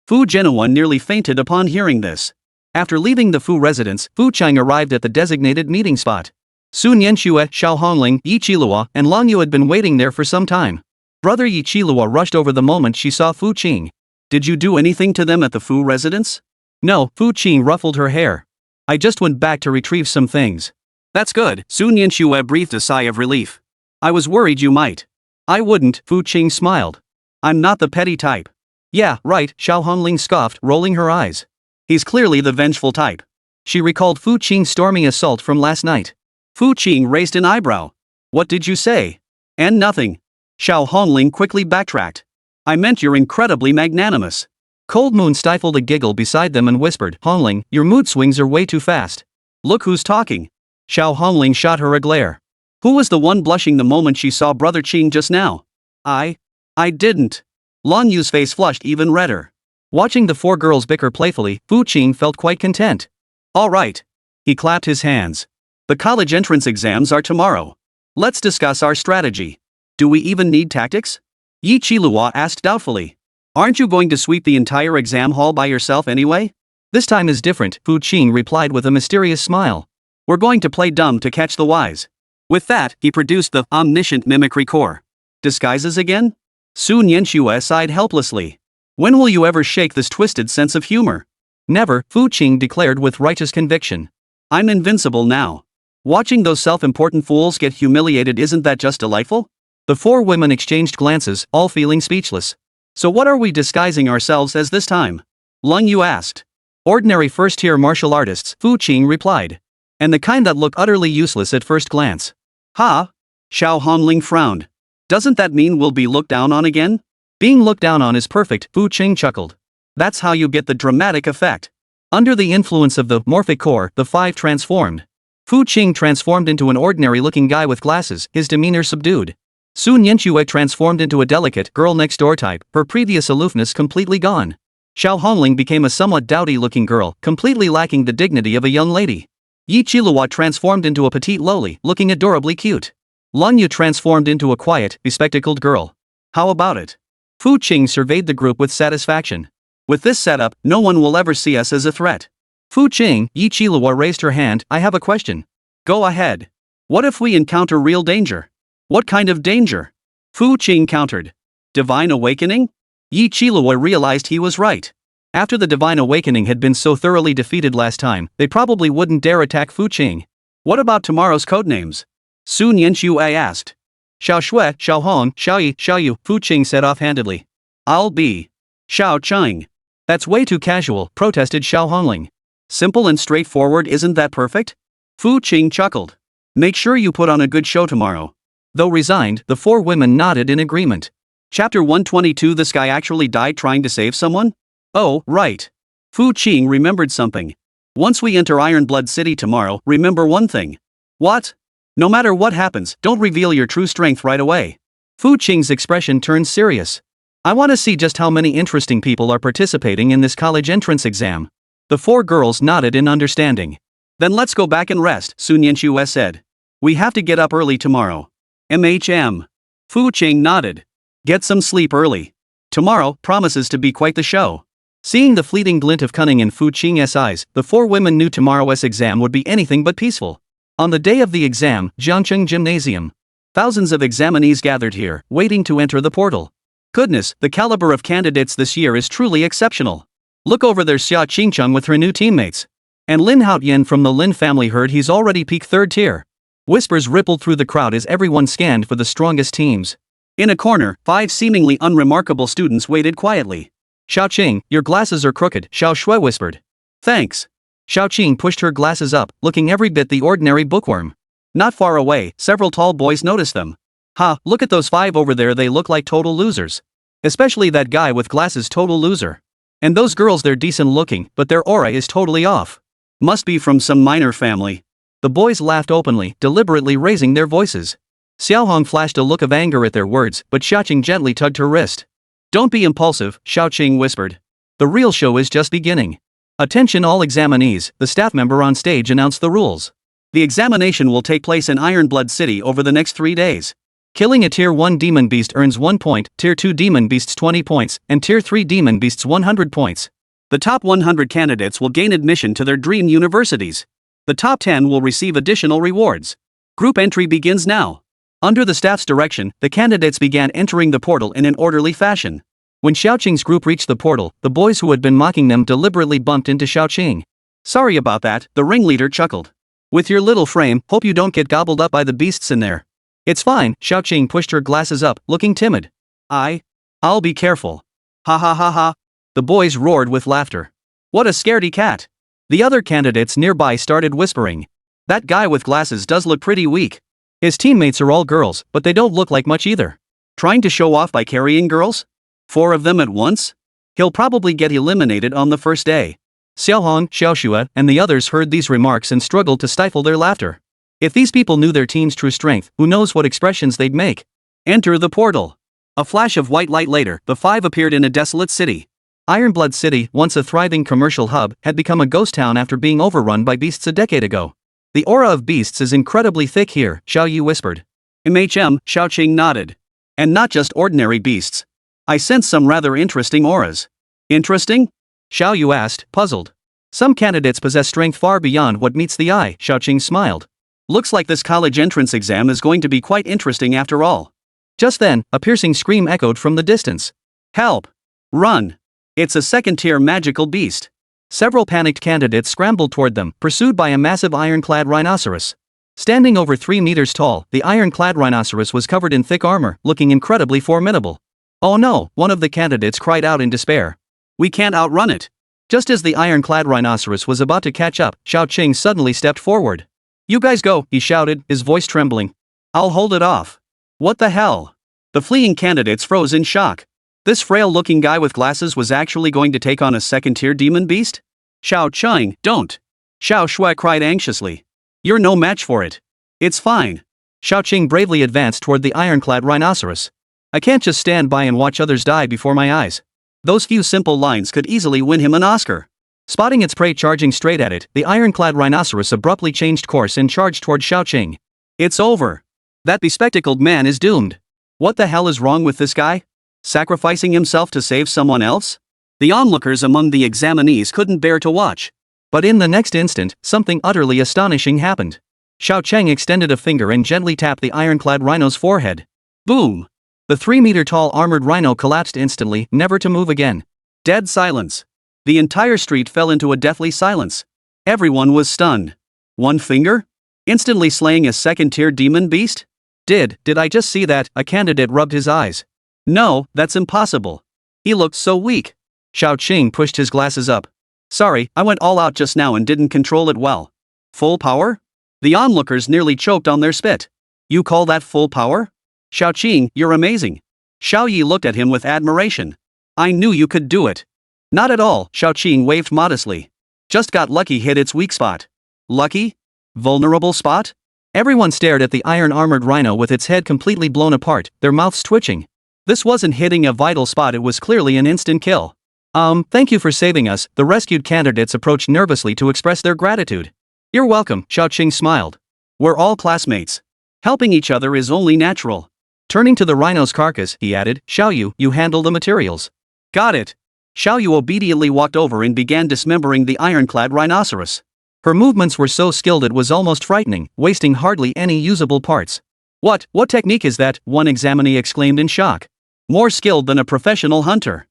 Fu Jinhua nearly fainted upon hearing this. After leaving the Fu residence, Fu Chang arrived at the designated meeting spot. Sun Yanxue, Xiao Honglin, Yi Qilua, and Long Yu had been waiting there for some time. Brother Yi Qilua rushed over the moment she saw Fu Qing. Did you do anything to them at the Fu residence? No, Fu Qing ruffled her hair. I just went back to retrieve some things. That's good, Sun Yanxue breathed a sigh of relief. I was worried you might. I wouldn't, Fu Qing smiled. I'm not the petty type. Yeah, right, Xiao Honglin scoffed, rolling her eyes. He's clearly the vengeful type. She recalled Fu Qing's stormy assault from last night. Fu Qing raised an eyebrow. What did you say? And nothing. Xiao Honglin quickly backtracked. I meant you're incredibly magnanimous. Cold Moon stifled a giggle beside them and whispered, Hongling, your mood swings are way too fast. Look who's talking. Xiao Hongling shot her a glare. Who was the one blushing the moment she saw Brother Qing just now? I didn't. Lan Yu's face flushed even redder. Watching the four girls bicker playfully, Fu Qing felt quite content. All right. He clapped his hands. The college entrance exams are tomorrow. Let's discuss our strategy. Do we even need tactics? Yi Qilua asked doubtfully. Aren't you going to sweep the entire exam hall by yourself anyway? This time is different, Fu Qing replied with a mysterious smile. We're going to play dumb to catch the wise. With that, he produced the omniscient mimicry core. Disguises again? Sun Yanxue sighed helplessly. When will you ever shake this twisted sense of humor? Never, Fu Qing declared with righteous conviction. I'm invincible now. Watching those self-important fools get humiliated, isn't that just delightful? The four women exchanged glances, all feeling speechless. So what are we disguising ourselves as this time? Lung Yu asked. Ordinary first-tier martial artists, Fu Qing replied. And the kind that look utterly useless at first glance. Ha? Xiao Honling frowned. Doesn't that mean we'll be looked down on again? Being looked down on is perfect, Fu Qing chuckled. That's how you get the dramatic effect. Under the influence of the morphic core, the five transformed. Fu Qing transformed into an ordinary-looking guy with glasses, his demeanor subdued. Sun Yanxue transformed into a delicate, girl-next-door type, her previous aloofness completely gone. Xiao Hongling became a somewhat dowdy-looking girl, completely lacking the dignity of a young lady. Yi Qilua transformed into a petite lowly, looking adorably cute. Lan Yu transformed into a quiet, bespectacled girl. How about it? Fu Qing surveyed the group with satisfaction. With this setup, no one will ever see us as a threat. Fu Qing, Yi Qilua raised her hand. I have a question. Go ahead. What if we encounter real danger? What kind of danger? Fu Qing countered. Divine awakening? Yi Qilua realized he was right. After the divine awakening had been so thoroughly defeated last time, they probably wouldn't dare attack Fu Qing. What about tomorrow's codenames? Sun Yanxue asked. Xiao Shui, Xiao Hong, Xiao Yi, Xiao Yu, Fu Qing said offhandedly. I'll be Xiao Cheng. That's way too casual, protested Xiao Hongling. Simple and straightforward, isn't that perfect? Fu Qing chuckled. Make sure you put on a good show tomorrow. Though resigned, the four women nodded in agreement. Chapter 122. This guy actually died trying to save someone? Oh, right. Fu Qing remembered something. Once we enter Ironblood City tomorrow, remember one thing. What? No matter what happens, don't reveal your true strength right away. Fu Qing's expression turned serious. I want to see just how many interesting people are participating in this college entrance exam. The four girls nodded in understanding. Then let's go back and rest, Sun Yanxue said. We have to get up early tomorrow. Fu Qing nodded. Get some sleep early. Tomorrow promises to be quite the show. Seeing the fleeting glint of cunning in Fu Qing's eyes, the four women knew tomorrow's exam would be anything but peaceful. On the day of the exam, Jiangcheng Gymnasium. Thousands of examinees gathered here, waiting to enter the portal. Goodness, the caliber of candidates this year is truly exceptional. Look over there, Xia Qingcheng with her new teammates. And Lin Haotian from the Lin family heard he's already peaked 3rd tier. Whispers rippled through the crowd as everyone scanned for the strongest teams. In a corner, 5 seemingly unremarkable students waited quietly. Xiao Qing, your glasses are crooked, Xiao Shui whispered. Thanks. Xiao Qing pushed her glasses up, looking every bit the ordinary bookworm. Not far away, several tall boys noticed them. Ha, look at those 5 over there, they look like total losers. Especially that guy with glasses, total loser. And those girls, they're decent looking, but their aura is totally off. Must be from some minor family. The boys laughed openly, deliberately raising their voices. Xiaohong flashed a look of anger at their words, but Xiaoqing gently tugged her wrist. Don't be impulsive, Xiaoqing whispered. The real show is just beginning. Attention all examinees, the staff member on stage announced the rules. The examination will take place in Ironblood City over the next 3 days. Killing a Tier 1 Demon Beast earns 1 point, Tier 2 Demon Beasts 20 points, and Tier 3 Demon Beasts 100 points. The top 100 candidates will gain admission to their dream universities. The top 10 will receive additional rewards. Group entry begins now. Under the staff's direction, the candidates began entering the portal in an orderly fashion. When Xiaoqing's group reached the portal, the boys who had been mocking them deliberately bumped into Xiaoqing. Sorry about that, the ringleader chuckled. With your little frame, hope you don't get gobbled up by the beasts in there. It's fine, Xiaoqing pushed her glasses up, looking timid. I'll be careful. Ha ha ha ha. The boys roared with laughter. What a scaredy cat. The other candidates nearby started whispering. That guy with glasses does look pretty weak. His teammates are all girls, but they don't look like much either. Trying to show off by carrying girls? 4 of them at once? He'll probably get eliminated on the first day. Xiaohong, Xiaoxue, and the others heard these remarks and struggled to stifle their laughter. If these people knew their team's true strength, who knows what expressions they'd make? Enter the portal. A flash of white light later, the 5 appeared in a desolate city. Ironblood City, once a thriving commercial hub, had become a ghost town after being overrun by beasts a decade ago. The aura of beasts is incredibly thick here, Xiao Yi whispered. Xiaoqing nodded. And not just ordinary beasts. I sense some rather interesting auras. Interesting? Xiao Yu asked, puzzled. Some candidates possess strength far beyond what meets the eye, Xiaoqing smiled. Looks like this college entrance exam is going to be quite interesting after all. Just then, a piercing scream echoed from the distance. Help! Run! It's a 2nd-tier magical beast. Several panicked candidates scrambled toward them, pursued by a massive iron-clad rhinoceros. Standing over 3 meters tall, the iron-clad rhinoceros was covered in thick armor, looking incredibly formidable. Oh no, one of the candidates cried out in despair. We can't outrun it. Just as the iron-clad rhinoceros was about to catch up, Xiaoqing suddenly stepped forward. You guys go, he shouted, his voice trembling. I'll hold it off. What the hell? The fleeing candidates froze in shock. This frail-looking guy with glasses was actually going to take on a 2nd-tier demon beast? Xiaoqing, don't. Xiao Shui cried anxiously. You're no match for it. It's fine. Xiaoqing bravely advanced toward the ironclad rhinoceros. I can't just stand by and watch others die before my eyes. Those few simple lines could easily win him an Oscar. Spotting its prey charging straight at it, the ironclad rhinoceros abruptly changed course and charged toward Xiaoqing. It's over. That bespectacled man is doomed. What the hell is wrong with this guy? Sacrificing himself to save someone else? The onlookers among the examinees couldn't bear to watch. But in the next instant, something utterly astonishing happened. Xiaoqing extended a finger and gently tapped the ironclad rhino's forehead. Boom! The 3-meter-tall armored rhino collapsed instantly, never to move again. Dead silence. The entire street fell into a deathly silence. Everyone was stunned. One finger? Instantly slaying a 2nd-tier demon beast? Did I just see that? A candidate rubbed his eyes. No, that's impossible. He looked so weak. Xiaoqing pushed his glasses up. Sorry, I went all out just now and didn't control it well. Full power? The onlookers nearly choked on their spit. You call that full power? Xiaoqing, you're amazing. Xiao Yi looked at him with admiration. I knew you could do it. Not at all, Xiaoqing waved modestly. Just got lucky, hit its weak spot. Lucky? Vulnerable spot? Everyone stared at the iron-armored rhino with its head completely blown apart, their mouths twitching. This wasn't hitting a vital spot, it was clearly an instant kill. Thank you for saving us, the rescued candidates approached nervously to express their gratitude. You're welcome, Xiaoqing smiled. We're all classmates. Helping each other is only natural. Turning to the rhino's carcass, he added, Xiaoyu, you handle the materials. Got it. Xiaoyu obediently walked over and began dismembering the ironclad rhinoceros. Her movements were so skilled it was almost frightening, wasting hardly any usable parts. What technique is that? One examinee exclaimed in shock. More skilled than a professional hunter.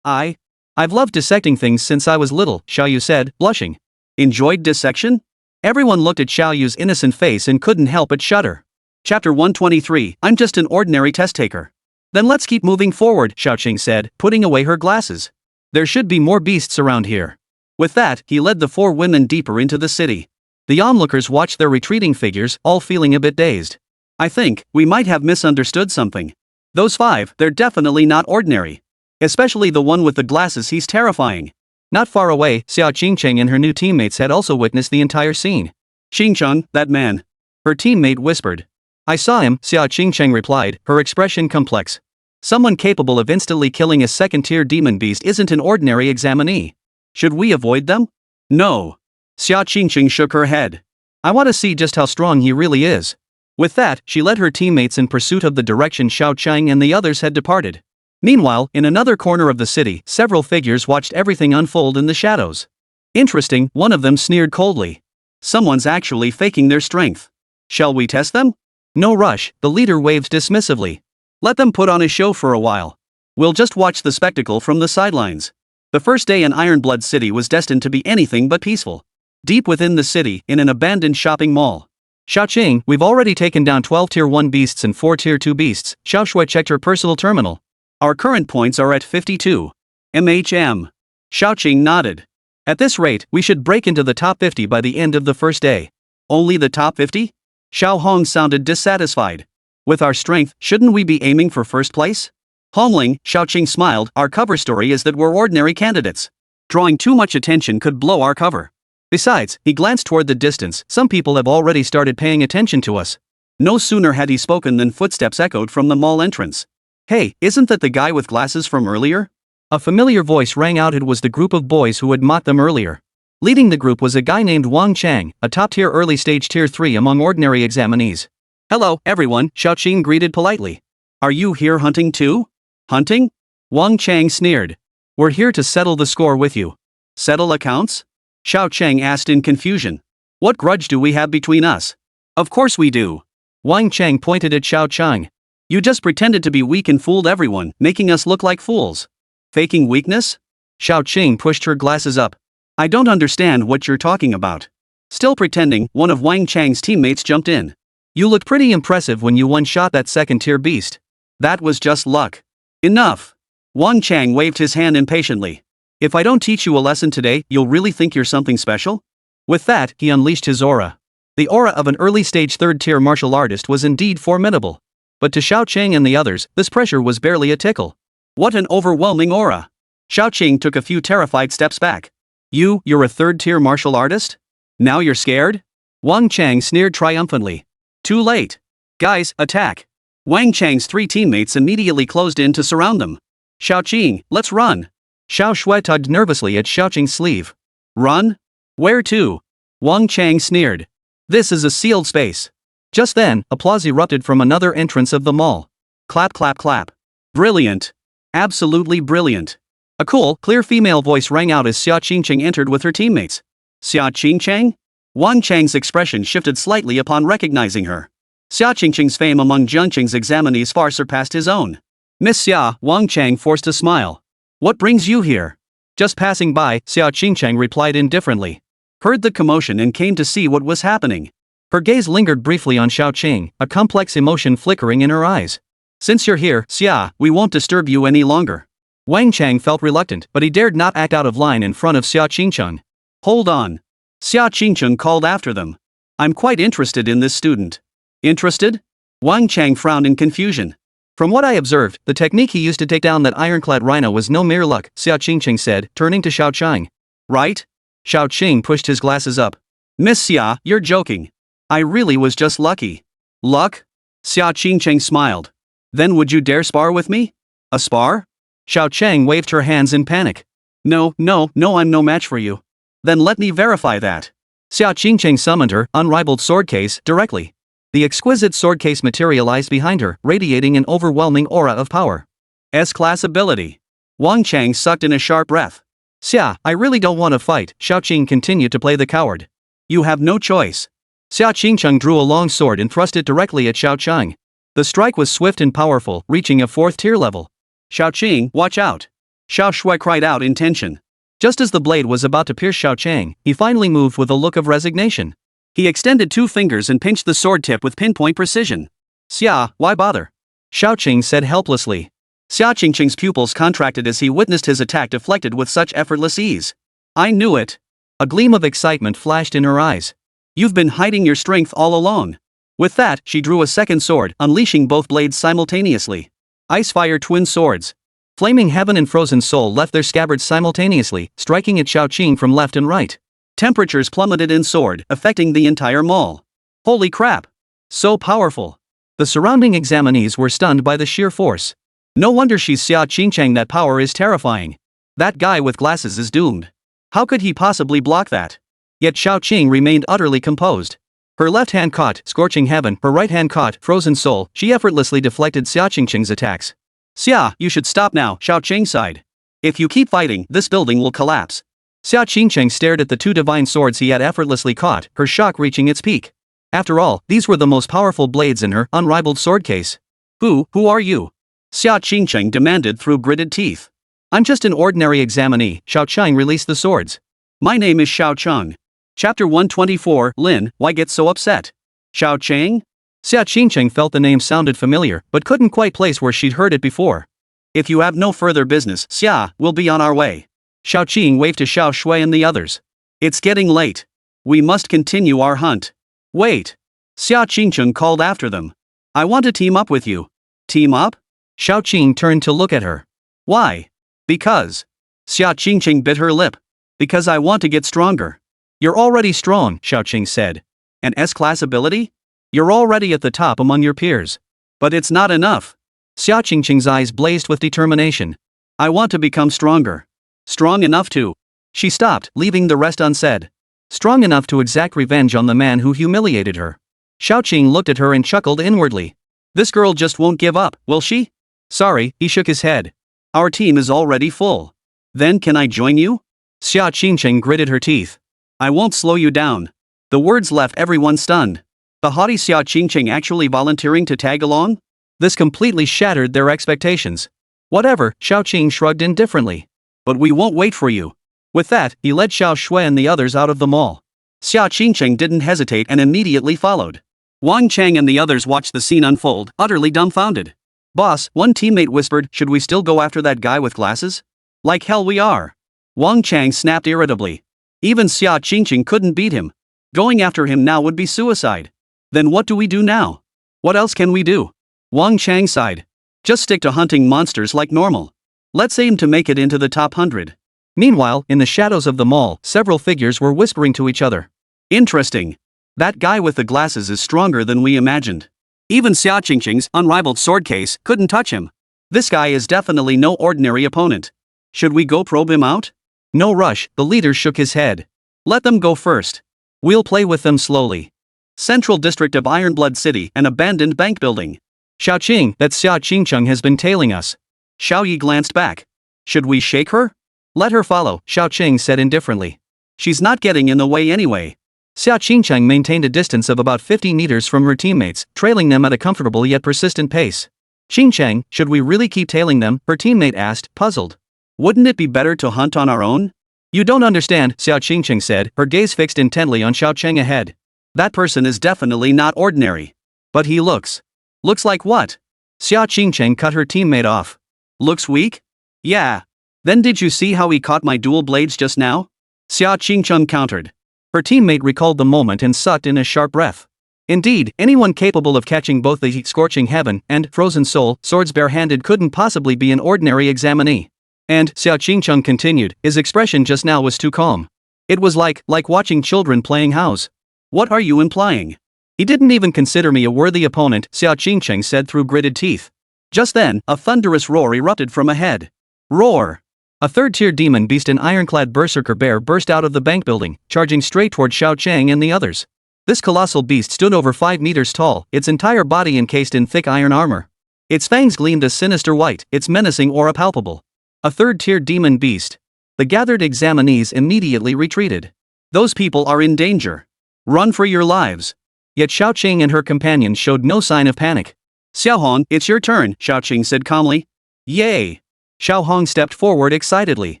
I've loved dissecting things since I was little, Xiaoyu said, blushing. Enjoyed dissection? Everyone looked at Xiaoyu's innocent face and couldn't help but shudder. Chapter 123, I'm just an ordinary test taker. Then let's keep moving forward, Xiaoqing said, putting away her glasses. There should be more beasts around here. With that, he led the 4 women deeper into the city. The onlookers watched their retreating figures, all feeling a bit dazed. I think we might have misunderstood something. Those 5, they're definitely not ordinary. Especially the one with the glasses, he's terrifying. Not far away, Xiao Qingcheng and her new teammates had also witnessed the entire scene. Qingcheng, that man. Her teammate whispered. I saw him, Xiao Qingcheng replied, her expression complex. Someone capable of instantly killing a second-tier demon beast isn't an ordinary examinee. Should we avoid them? No. Xiao Qingcheng shook her head. I want to see just how strong he really is. With that, she led her teammates in pursuit of the direction Xiao Chang and the others had departed. Meanwhile, in another corner of the city, several figures watched everything unfold in the shadows. Interesting, one of them sneered coldly. Someone's actually faking their strength. Shall we test them? No rush, the leader waved dismissively. Let them put on a show for a while. We'll just watch the spectacle from the sidelines. The first day in Ironblood City was destined to be anything but peaceful. Deep within the city, in an abandoned shopping mall. Xiaoqing, we've already taken down 12 Tier 1 beasts and 4 Tier 2 beasts, Xiao Shui checked her personal terminal. Our current points are at 52. MHM. Xiaoqing nodded. At this rate, we should break into the top 50 by the end of the first day. Only the top 50? Xiao Hong sounded dissatisfied. With our strength, shouldn't we be aiming for first place? Hongling, Xiaoqing smiled, our cover story is that we're ordinary candidates. Drawing too much attention could blow our cover. Besides, he glanced toward the distance, some people have already started paying attention to us. No sooner had he spoken than footsteps echoed from the mall entrance. Hey, isn't that the guy with glasses from earlier? A familiar voice rang out. It was the group of boys who had mocked them earlier. Leading the group was a guy named Wang Chang, a top-tier early-stage Tier 3 among ordinary examinees. Hello, everyone, Xiaoqing greeted politely. Are you here hunting too? Hunting? Wang Chang sneered. We're here to settle the score with you. Settle accounts? Xiao Chang asked in confusion. What grudge do we have between us? Of course we do. Wang Chang pointed at Xiao Chang. You just pretended to be weak and fooled everyone, making us look like fools. Faking weakness? Xiao Qing pushed her glasses up. I don't understand what you're talking about. Still pretending, one of Wang Chang's teammates jumped in. You looked pretty impressive when you one-shot that second-tier beast. That was just luck. Enough. Wang Chang waved his hand impatiently. If I don't teach you a lesson today, you'll really think you're something special? With that, he unleashed his aura. The aura of an early-stage third-tier martial artist was indeed formidable. But to Xiao Chang and the others, this pressure was barely a tickle. What an overwhelming aura! Xiao Qing took a few terrified steps back. You're a third-tier martial artist? Now you're scared? Wang Chang sneered triumphantly. Too late. Guys, attack. Wang Chang's 3 teammates immediately closed in to surround them. Xiao Qing, let's run. Xiao Shui tugged nervously at Xiao Qing's sleeve. Run? Where to? Wang Chang sneered. This is a sealed space. Just then, applause erupted from another entrance of the mall. Clap clap clap. Brilliant. Absolutely brilliant. A cool, clear female voice rang out as Xia Qingcheng entered with her teammates. Xia Qingcheng? Wang Chang's expression shifted slightly upon recognizing her. Xia Qingcheng's fame among Zhengqing's examinees far surpassed his own. Miss Xia, Wang Chang forced a smile. What brings you here? Just passing by, Xia Qingcheng replied indifferently. Heard the commotion and came to see what was happening. Her gaze lingered briefly on Xiao Qing, a complex emotion flickering in her eyes. Since you're here, Xia, we won't disturb you any longer. Wang Chang felt reluctant, but he dared not act out of line in front of Xia Qingcheng. Hold on. Xia Qingcheng called after them. I'm quite interested in this student. Interested? Wang Chang frowned in confusion. From what I observed, the technique he used to take down that ironclad rhino was no mere luck, Xia Qingcheng said, turning to Xiao Chang. Right? Xiao Qing pushed his glasses up. Miss Xia, you're joking. I really was just lucky. Luck? Xia Qingcheng smiled. Then would you dare spar with me? A spar? Xiao Chang waved her hands in panic. No, I'm no match for you. Then let me verify that. Xia Qingcheng summoned her unrivaled sword case directly. The exquisite sword case materialized behind her, radiating an overwhelming aura of power. S-class ability. Wang Chang sucked in a sharp breath. Xia, I really don't want to fight, Xiao Qing continued to play the coward. You have no choice. Xia Qingcheng drew a long sword and thrust it directly at Xiao Chang. The strike was swift and powerful, reaching a 4th tier level. Xiao Qing, watch out. Xiao Shui cried out in tension. Just as the blade was about to pierce Xiao Chang, he finally moved with a look of resignation. He extended 2 fingers and pinched the sword tip with pinpoint precision. Xia, why bother? Xiao Qing said helplessly. Xia Qingqing's pupils contracted as he witnessed his attack deflected with such effortless ease. I knew it. A gleam of excitement flashed in her eyes. You've been hiding your strength all along. With that, she drew a second sword, unleashing both blades simultaneously. Ice-fire twin swords. Flaming Heaven and Frozen Soul left their scabbards simultaneously, striking at Xiao Qing from left and right. Temperatures plummeted in sword, affecting the entire mall. Holy crap! So powerful. The surrounding examinees were stunned by the sheer force. No wonder she's Xia Qingchang, that power is terrifying. That guy with glasses is doomed. How could he possibly block that? Yet Xiao Qing remained utterly composed. Her left hand caught Scorching Heaven, her right hand caught Frozen Soul. She effortlessly deflected Xia Qingqing's attacks. Xia, you should stop now, Xiao Qing sighed. If you keep fighting, this building will collapse. Xia Qingcheng stared at the 2 divine swords he had effortlessly caught, her shock reaching its peak. After all, these were the most powerful blades in her unrivaled sword case. Who are you? Xia Qingcheng demanded through gritted teeth. I'm just an ordinary examinee, Xiao Chang released the swords. My name is Xiao Cheng. Chapter 124, Lin, why get so upset? Xiao Chang? Xia Qingcheng felt the name sounded familiar, but couldn't quite place where she'd heard it before. If you have no further business, Xia, we'll be on our way. Xiao Qing waved to Xiao Shui and the others. It's getting late. We must continue our hunt. Wait. Xia Qingcheng called after them. I want to team up with you. Team up? Xiao Qing turned to look at her. Why? Because. Xia Qingcheng bit her lip. Because I want to get stronger. You're already strong, Xiao Qing said. An S-class ability? You're already at the top among your peers. But it's not enough. Xia Qingqing's eyes blazed with determination. I want to become stronger. Strong enough to. She stopped, leaving the rest unsaid. Strong enough to exact revenge on the man who humiliated her. Xiao Qing looked at her and chuckled inwardly. This girl just won't give up, will she? Sorry, he shook his head. Our team is already full. Then can I join you? Xia Qingqing gritted her teeth. I won't slow you down. The words left everyone stunned. The haughty Xia Qingqing actually volunteering to tag along? This completely shattered their expectations. Whatever, Xiao Qing shrugged indifferently. But we won't wait for you. With that, he led Xiao Shui and the others out of the mall. Xia Qingqing didn't hesitate and immediately followed. Wang Chang and the others watched the scene unfold, utterly dumbfounded. Boss, one teammate whispered, should we still go after that guy with glasses? Like hell we are. Wang Chang snapped irritably. Even Xia Qingqing couldn't beat him. Going after him now would be suicide. Then what do we do now? What else can we do? Wang Chang sighed. Just stick to hunting monsters like normal. Let's aim to make it into the top 100. Meanwhile, in the shadows of the mall, several figures were whispering to each other. Interesting. That guy with the glasses is stronger than we imagined. Even Xia Qingqing's unrivaled sword case couldn't touch him. This guy is definitely no ordinary opponent. Should we go probe him out? No rush, the leader shook his head. Let them go first. We'll play with them slowly. Central District of Ironblood City, an abandoned bank building. Xiao Qing, that Xia Qingcheng has been tailing us. Xiao Yi glanced back. Should we shake her? Let her follow, Xiao Qing said indifferently. She's not getting in the way anyway. Xia Qingcheng maintained a distance of about 50 meters from her teammates, trailing them at a comfortable yet persistent pace. Qingcheng, should we really keep tailing them? Her teammate asked, puzzled. Wouldn't it be better to hunt on our own? You don't understand, Xia Qingcheng said, her gaze fixed intently on Xiao Cheng ahead. That person is definitely not ordinary. But he looks. Looks like what? Xia Qingcheng cut her teammate off. Looks weak? Yeah. Then did you see how he caught my dual blades just now? Xia Qingcheng countered. Her teammate recalled the moment and sucked in a sharp breath. Indeed, anyone capable of catching both the Scorching Heaven and Frozen Soul swords barehanded couldn't possibly be an ordinary examinee. And, Xia Qingcheng continued, his expression just now was too calm. It was like watching children playing house. What are you implying? He didn't even consider me a worthy opponent, Xia Qingcheng said through gritted teeth. Just then, a thunderous roar erupted from ahead. Roar! A third-tier demon beast, an ironclad berserker bear, burst out of the bank building, charging straight toward Xiao Chang and the others. This colossal beast stood over 5 meters tall, its entire body encased in thick iron armor. Its fangs gleamed a sinister white, its menacing aura palpable. A third-tier demon beast. The gathered examinees immediately retreated. Those people are in danger. Run for your lives. Yet Xiao Qing and her companions showed no sign of panic. Xiaohong, it's your turn, Xiao Qing said calmly. Yay! Xiao Hong stepped forward excitedly.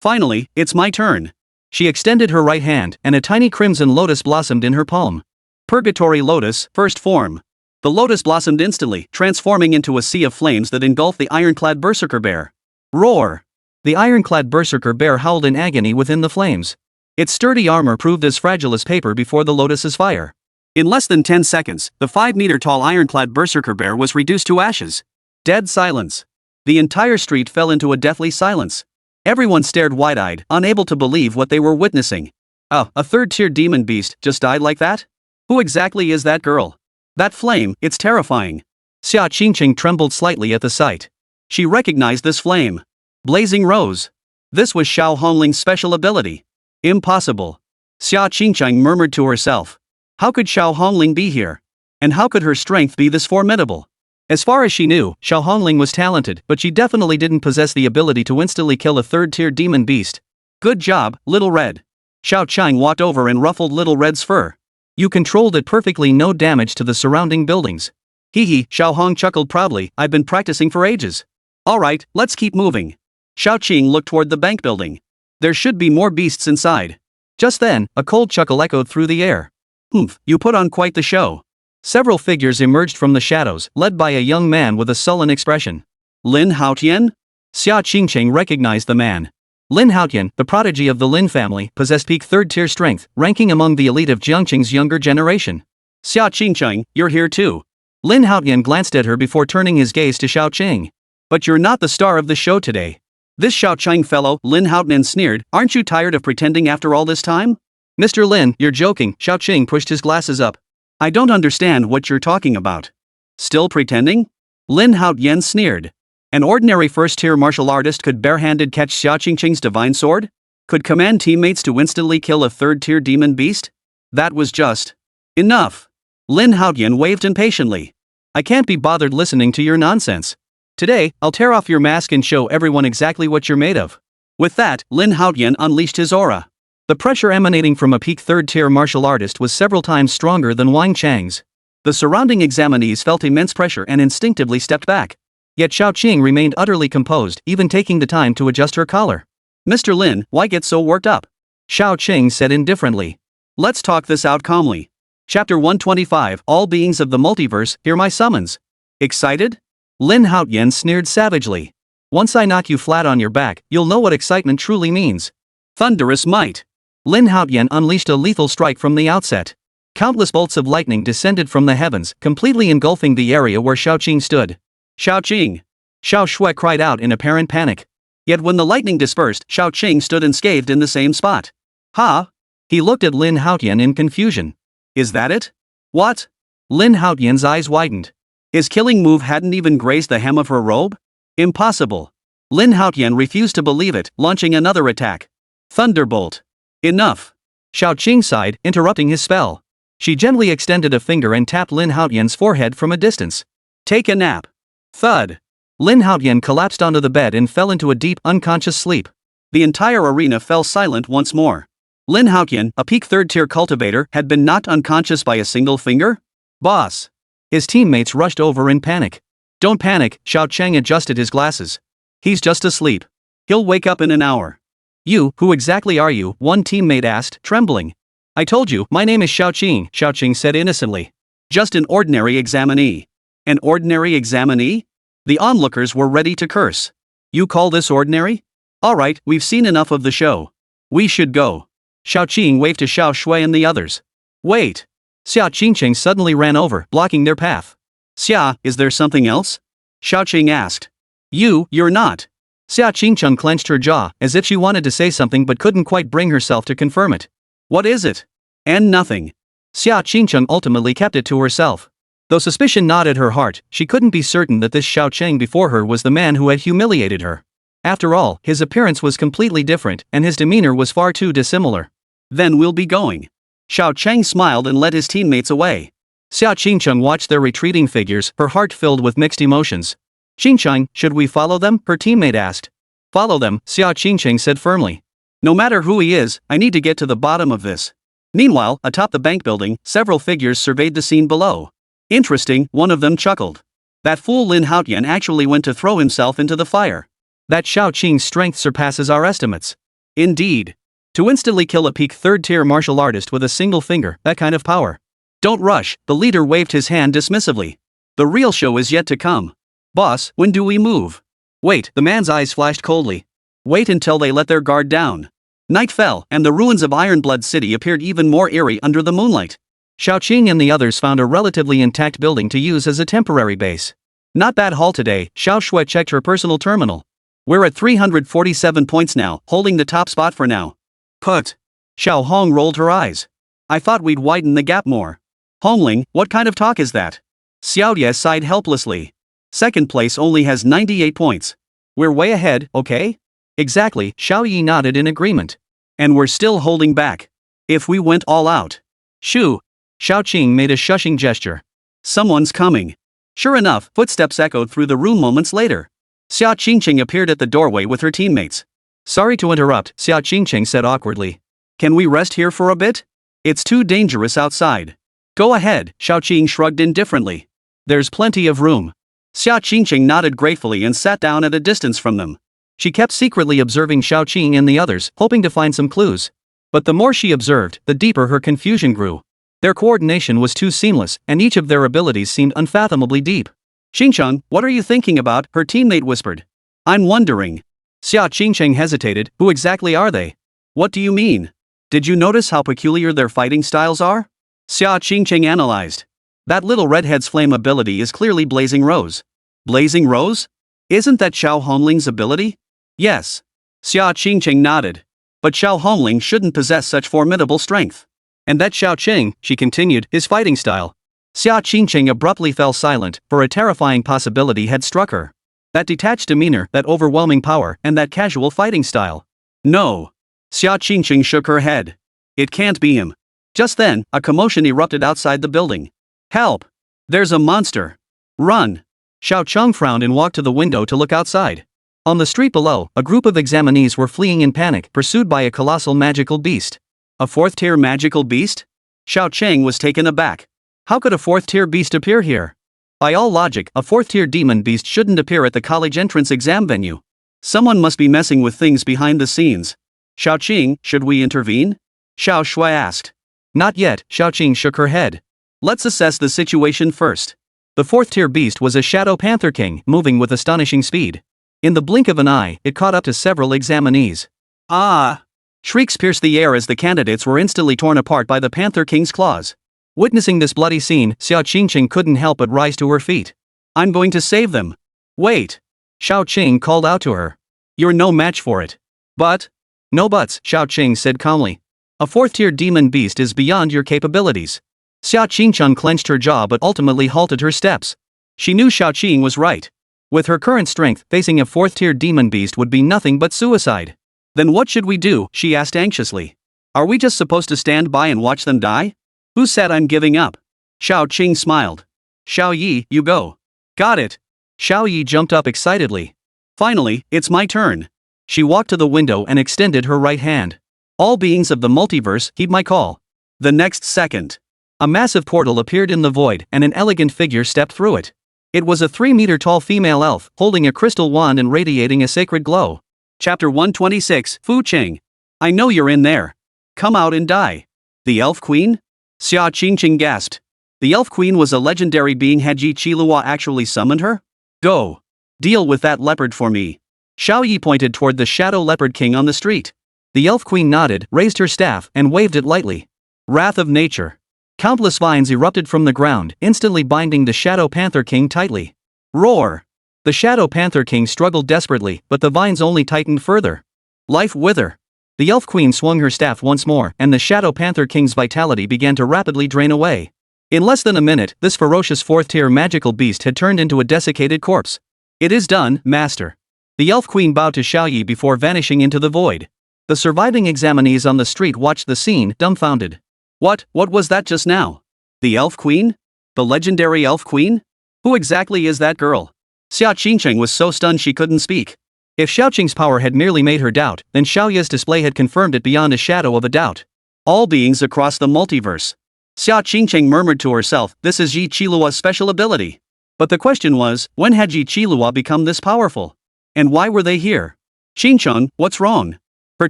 Finally, it's my turn. She extended her right hand, and a tiny crimson lotus blossomed in her palm. Purgatory Lotus, first form. The lotus blossomed instantly, transforming into a sea of flames that engulfed the ironclad berserker bear. Roar! The ironclad berserker bear howled in agony within the flames. Its sturdy armor proved as fragile as paper before the lotus's fire. In less than 10 seconds, the 5-meter-tall ironclad berserker bear was reduced to ashes. Dead silence. The entire street fell into a deathly silence. Everyone stared wide-eyed, unable to believe what they were witnessing. Oh, a third-tier demon beast just died like that? Who exactly is that girl? That flame, it's terrifying. Xia Qingqing trembled slightly at the sight. She recognized this flame. Blazing Rose. This was Xiao Hongling's special ability. Impossible. Xia Qingqing murmured to herself. How could Xiao Hongling be here? And how could her strength be this formidable? As far as she knew, Xiao Hongling was talented, but she definitely didn't possess the ability to instantly kill a third-tier demon beast. Good job, Little Red. Xiao Chang walked over and ruffled Little Red's fur. You controlled it perfectly, no damage to the surrounding buildings. Hee hee, Xiao Hong chuckled proudly, I've been practicing for ages. Alright, let's keep moving. Xiao Qing looked toward the bank building. There should be more beasts inside. Just then, a cold chuckle echoed through the air. Humph, you put on quite the show. Several figures emerged from the shadows, led by a young man with a sullen expression. Lin Haotian? Xia Qingqing recognized the man. Lin Haotian, the prodigy of the Lin family, possessed peak third-tier strength, ranking among the elite of Jiangqing's younger generation. Xia Qingqing, you're here too. Lin Haotian glanced at her before turning his gaze to Xiao Qing. But you're not the star of the show today. This Xiao Qing fellow, Lin Haotian sneered, aren't you tired of pretending after all this time? Mr. Lin, you're joking, Xiao Qing pushed his glasses up. I don't understand what you're talking about. Still pretending? Lin Haotian sneered. An ordinary first-tier martial artist could barehanded catch Xia Qingqing's divine sword? Could command teammates to instantly kill a third-tier demon beast? That was just enough. Lin Haotian waved impatiently. I can't be bothered listening to your nonsense. Today, I'll tear off your mask and show everyone exactly what you're made of. With that, Lin Haotian unleashed his aura. The pressure emanating from a peak third-tier martial artist was several times stronger than Wang Chang's. The surrounding examinees felt immense pressure and instinctively stepped back. Yet Xiao Qing remained utterly composed, even taking the time to adjust her collar. Mr. Lin, why get so worked up? Xiao Qing said indifferently. Let's talk this out calmly. Chapter 125, All beings of the multiverse, hear my summons. Excited? Lin Haotian sneered savagely. Once I knock you flat on your back, you'll know what excitement truly means. Thunderous might. Lin Haotian unleashed a lethal strike from the outset. Countless bolts of lightning descended from the heavens, completely engulfing the area where Xiao Qing stood. Xiao Qing! Xiao Shui cried out in apparent panic. Yet when the lightning dispersed, Xiao Qing stood unscathed in the same spot. Ha! He looked at Lin Haotian in confusion. Is that it? What? Lin Haotian's eyes widened. His killing move hadn't even grazed the hem of her robe? Impossible. Lin Haotian refused to believe it, launching another attack. Thunderbolt. Enough. Xiao Qing sighed, interrupting his spell. She gently extended a finger and tapped Lin Haotian's forehead from a distance. Take a nap. Thud. Lin Haotian collapsed onto the bed and fell into a deep, unconscious sleep. The entire arena fell silent once more. Lin Haotian, a peak third-tier cultivator, had been knocked unconscious by a single finger? Boss. His teammates rushed over in panic. Don't panic, Xiao Cheng adjusted his glasses. He's just asleep. He'll wake up in an hour. You, who exactly are you? One teammate asked, trembling. I told you, my name is Xiao Qing, Xiao Qing said innocently. Just an ordinary examinee. An ordinary examinee? The onlookers were ready to curse. You call this ordinary? Alright, we've seen enough of the show. We should go. Xiao Qing waved to Xiao Shui and the others. Wait. Xia Qingqing suddenly ran over, blocking their path. Xia, is there something else? Xiao Qing asked. You're not. Xia Qingqing clenched her jaw, as if she wanted to say something but couldn't quite bring herself to confirm it. What is it? And nothing. Xia Qingqing ultimately kept it to herself. Though suspicion gnawed at her heart, she couldn't be certain that this Xiao Cheng before her was the man who had humiliated her. After all, his appearance was completely different, and his demeanor was far too dissimilar. Then we'll be going. Xiao Cheng smiled and led his teammates away. Xia Qingqing watched their retreating figures, her heart filled with mixed emotions. Qingqing, should we follow them? Her teammate asked. Follow them, Xia Qingqing said firmly. No matter who he is, I need to get to the bottom of this. Meanwhile, atop the bank building, several figures surveyed the scene below. Interesting, one of them chuckled. That fool Lin Haotian actually went to throw himself into the fire. That Xiao Qing's strength surpasses our estimates. Indeed. To instantly kill a peak 3rd-tier martial artist with a single finger, that kind of power. Don't rush, the leader waved his hand dismissively. The real show is yet to come. Boss, when do we move? Wait, the man's eyes flashed coldly. Wait until they let their guard down. Night fell, and the ruins of Ironblood City appeared even more eerie under the moonlight. Xiao Qing and the others found a relatively intact building to use as a temporary base. Not bad haul today, Xiao Shui checked her personal terminal. We're at 347 points now, holding the top spot for now. Put. Xiao Hong rolled her eyes. I thought we'd widen the gap more. Hongling, what kind of talk is that? Xiao Ye sighed helplessly. Second place only has 98 points. We're way ahead, okay? Exactly, Xiao Yi nodded in agreement. And we're still holding back. If we went all out. Shoo. Xiao Qing made a shushing gesture. Someone's coming. Sure enough, footsteps echoed through the room moments later. Xia Qingqing appeared at the doorway with her teammates. Sorry to interrupt, Xia Qingqing said awkwardly. Can we rest here for a bit? It's too dangerous outside. Go ahead, Xiao Qing shrugged indifferently. There's plenty of room. Xia Qingqing nodded gratefully and sat down at a distance from them. She kept secretly observing Xiao Qing and the others, hoping to find some clues. But the more she observed, the deeper her confusion grew. Their coordination was too seamless, and each of their abilities seemed unfathomably deep. Xingcheng, what are you thinking about? Her teammate whispered. I'm wondering. Xia Qingcheng hesitated, who exactly are they? What do you mean? Did you notice how peculiar their fighting styles are? Xia Qingcheng analyzed. That little redhead's flame ability is clearly Blazing Rose. Blazing Rose? Isn't that Xiao Hongling's ability? Yes. Xia Qingcheng nodded. But Xiao Hongling shouldn't possess such formidable strength. And that Xiao Qing, she continued, his fighting style. Xia Qingqing abruptly fell silent, for a terrifying possibility had struck her. That detached demeanor, that overwhelming power, and that casual fighting style. No. Xia Qingqing shook her head. It can't be him. Just then, a commotion erupted outside the building. Help! There's a monster! Run! Xiao Cheng frowned and walked to the window to look outside. On the street below, a group of examinees were fleeing in panic, pursued by a colossal magical beast. A 4th-tier magical beast? Xiao Cheng was taken aback. How could a 4th-tier beast appear here? By all logic, a 4th-tier demon beast shouldn't appear at the college entrance exam venue. Someone must be messing with things behind the scenes. Xiao Qing, should we intervene? Xiao Shui asked. Not yet, Xiao Qing shook her head. Let's assess the situation first. The 4th-tier beast was a Shadow Panther King, moving with astonishing speed. In the blink of an eye, it caught up to several examinees. Ah! Shrieks pierced the air as the candidates were instantly torn apart by the Panther King's claws. Witnessing this bloody scene, Xia Qingqing couldn't help but rise to her feet. I'm going to save them. Wait. Xiao Qing called out to her. You're no match for it. But? No buts, Xiao Qing said calmly. A 4th-tier demon beast is beyond your capabilities. Xia Qingchun clenched her jaw but ultimately halted her steps. She knew Xiao Qing was right. With her current strength, facing a 4th-tier demon beast would be nothing but suicide. Then what should we do? She asked anxiously. Are we just supposed to stand by and watch them die? Who said I'm giving up? Xiao Qing smiled. Xiao Yi, you go. Got it. Xiao Yi jumped up excitedly. Finally, it's my turn. She walked to the window and extended her right hand. All beings of the multiverse, heed my call. The next second. A massive portal appeared in the void and an elegant figure stepped through it. It was a 3-meter-tall female elf, holding a crystal wand and radiating a sacred glow. Chapter 126, Fu Qing. I know you're in there. Come out and die. The Elf Queen? Xia Qingqing gasped. The Elf Queen was a legendary being. Had Ji Qilua actually summoned her? Go. Deal with that leopard for me. Xiao Yi pointed toward the Shadow Leopard King on the street. The Elf Queen nodded, raised her staff, and waved it lightly. Wrath of nature. Countless vines erupted from the ground, instantly binding the Shadow Panther King tightly. Roar! The Shadow Panther King struggled desperately, but the vines only tightened further. Life wither. The Elf Queen swung her staff once more, and the Shadow Panther King's vitality began to rapidly drain away. In less than a minute, this ferocious 4th-tier magical beast had turned into a desiccated corpse. It is done, Master. The Elf Queen bowed to Xiao Yi before vanishing into the void. The surviving examinees on the street watched the scene, dumbfounded. What was that just now? The Elf Queen? The legendary Elf Queen? Who exactly is that girl? Xia Qingqing was so stunned she couldn't speak. If Xiao Qing's power had merely made her doubt, then Xiao Ye's display had confirmed it beyond a shadow of a doubt. All beings across the multiverse. Xia Qingqing murmured to herself, this is Ji Qilua's special ability. But the question was, when had Ji Qilua become this powerful? And why were they here? Qingcheng, what's wrong? Her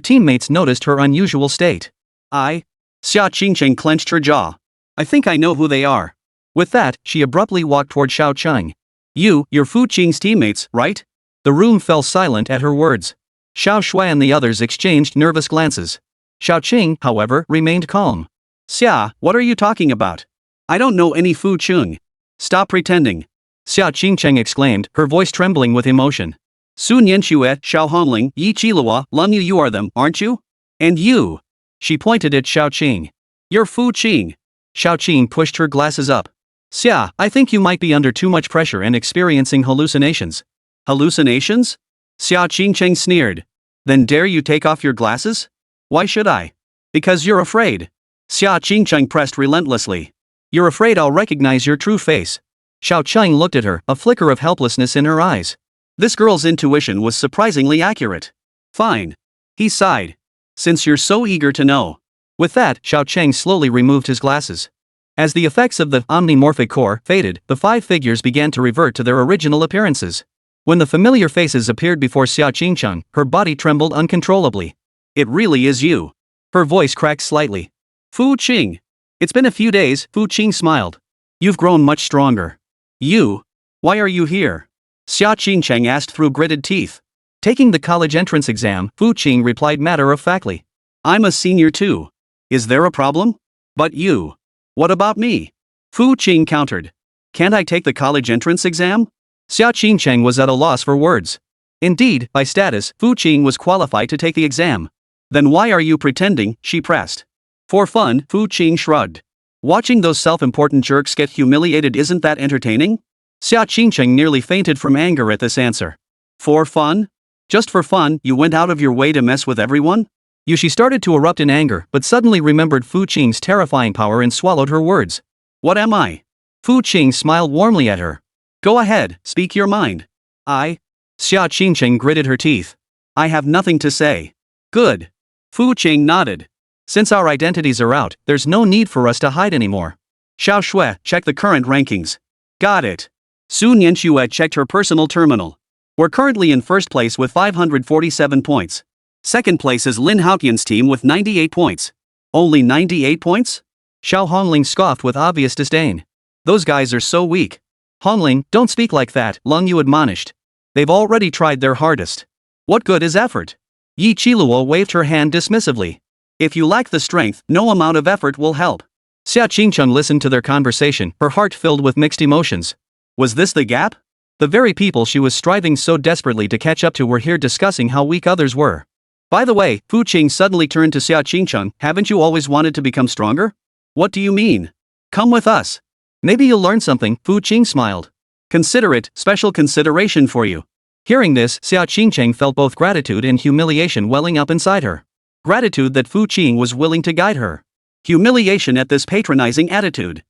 teammates noticed her unusual state. Xia Qingcheng clenched her jaw. I think I know who they are. With that, she abruptly walked toward Xiao Qing. You're Fu Qing's teammates, right? The room fell silent at her words. Xiao Shui and the others exchanged nervous glances. Xiao Qing, however, remained calm. Xia, what are you talking about? I don't know any Fu Qing. Stop pretending. Xia Qingcheng exclaimed, her voice trembling with emotion. Sun Yanxue, Xiao Hongling, Yi Qilua, Lung Yu, you are them, aren't you? And you? She pointed at Xiao Qing. You're Fu Qing. Xiao Qing pushed her glasses up. Xia, I think you might be under too much pressure and experiencing hallucinations. Hallucinations? Xia Qingcheng sneered. Then dare you take off your glasses? Why should I? Because you're afraid. Xia Qingcheng pressed relentlessly. You're afraid I'll recognize your true face. Xiao Qing looked at her, a flicker of helplessness in her eyes. This girl's intuition was surprisingly accurate. Fine. He sighed. Since you're so eager to know. With that, Xiao Qing slowly removed his glasses. As the effects of the omnimorphic core faded, the 5 figures began to revert to their original appearances. When the familiar faces appeared before Xia Qingcheng, her body trembled uncontrollably. It really is you. Her voice cracked slightly. Fu Qing. It's been a few days, Fu Qing smiled. You've grown much stronger. Why are you here? Xia Qingcheng asked through gritted teeth. Taking the college entrance exam, Fu Qing replied matter-of-factly. I'm a senior too. Is there a problem? But you. What about me? Fu Qing countered. Can't I take the college entrance exam? Xia Qingcheng was at a loss for words. Indeed, by status, Fu Qing was qualified to take the exam. Then why are you pretending? She pressed. For fun, Fu Qing shrugged. Watching those self-important jerks get humiliated, isn't that entertaining? Xia Qingcheng nearly fainted from anger at this answer. For fun? Just for fun, you went out of your way to mess with everyone? She started to erupt in anger, but suddenly remembered Fu Qing's terrifying power and swallowed her words. What am I? Fu Qing smiled warmly at her. Go ahead, speak your mind. Xia Qingcheng gritted her teeth. I have nothing to say. Good. Fu Qing nodded. Since our identities are out, there's no need for us to hide anymore. Xiao Shui, check the current rankings. Got it. Sun Yanxue checked her personal terminal. We're currently in first place with 547 points. Second place is Lin Haotian's team with 98 points. Only 98 points? Xiao Hongling scoffed with obvious disdain. Those guys are so weak. Hongling, don't speak like that, Lung Yu admonished. They've already tried their hardest. What good is effort? Yi Qilua waved her hand dismissively. If you lack the strength, no amount of effort will help. Xia Qingcheng listened to their conversation, her heart filled with mixed emotions. Was this the gap? The very people she was striving so desperately to catch up to were here discussing how weak others were. By the way, Fu Qing suddenly turned to Xia Qingcheng, haven't you always wanted to become stronger? What do you mean? Come with us. Maybe you'll learn something, Fu Qing smiled. Consider it, special consideration for you. Hearing this, Xia Qingcheng felt both gratitude and humiliation welling up inside her. Gratitude that Fu Qing was willing to guide her. Humiliation at this patronizing attitude.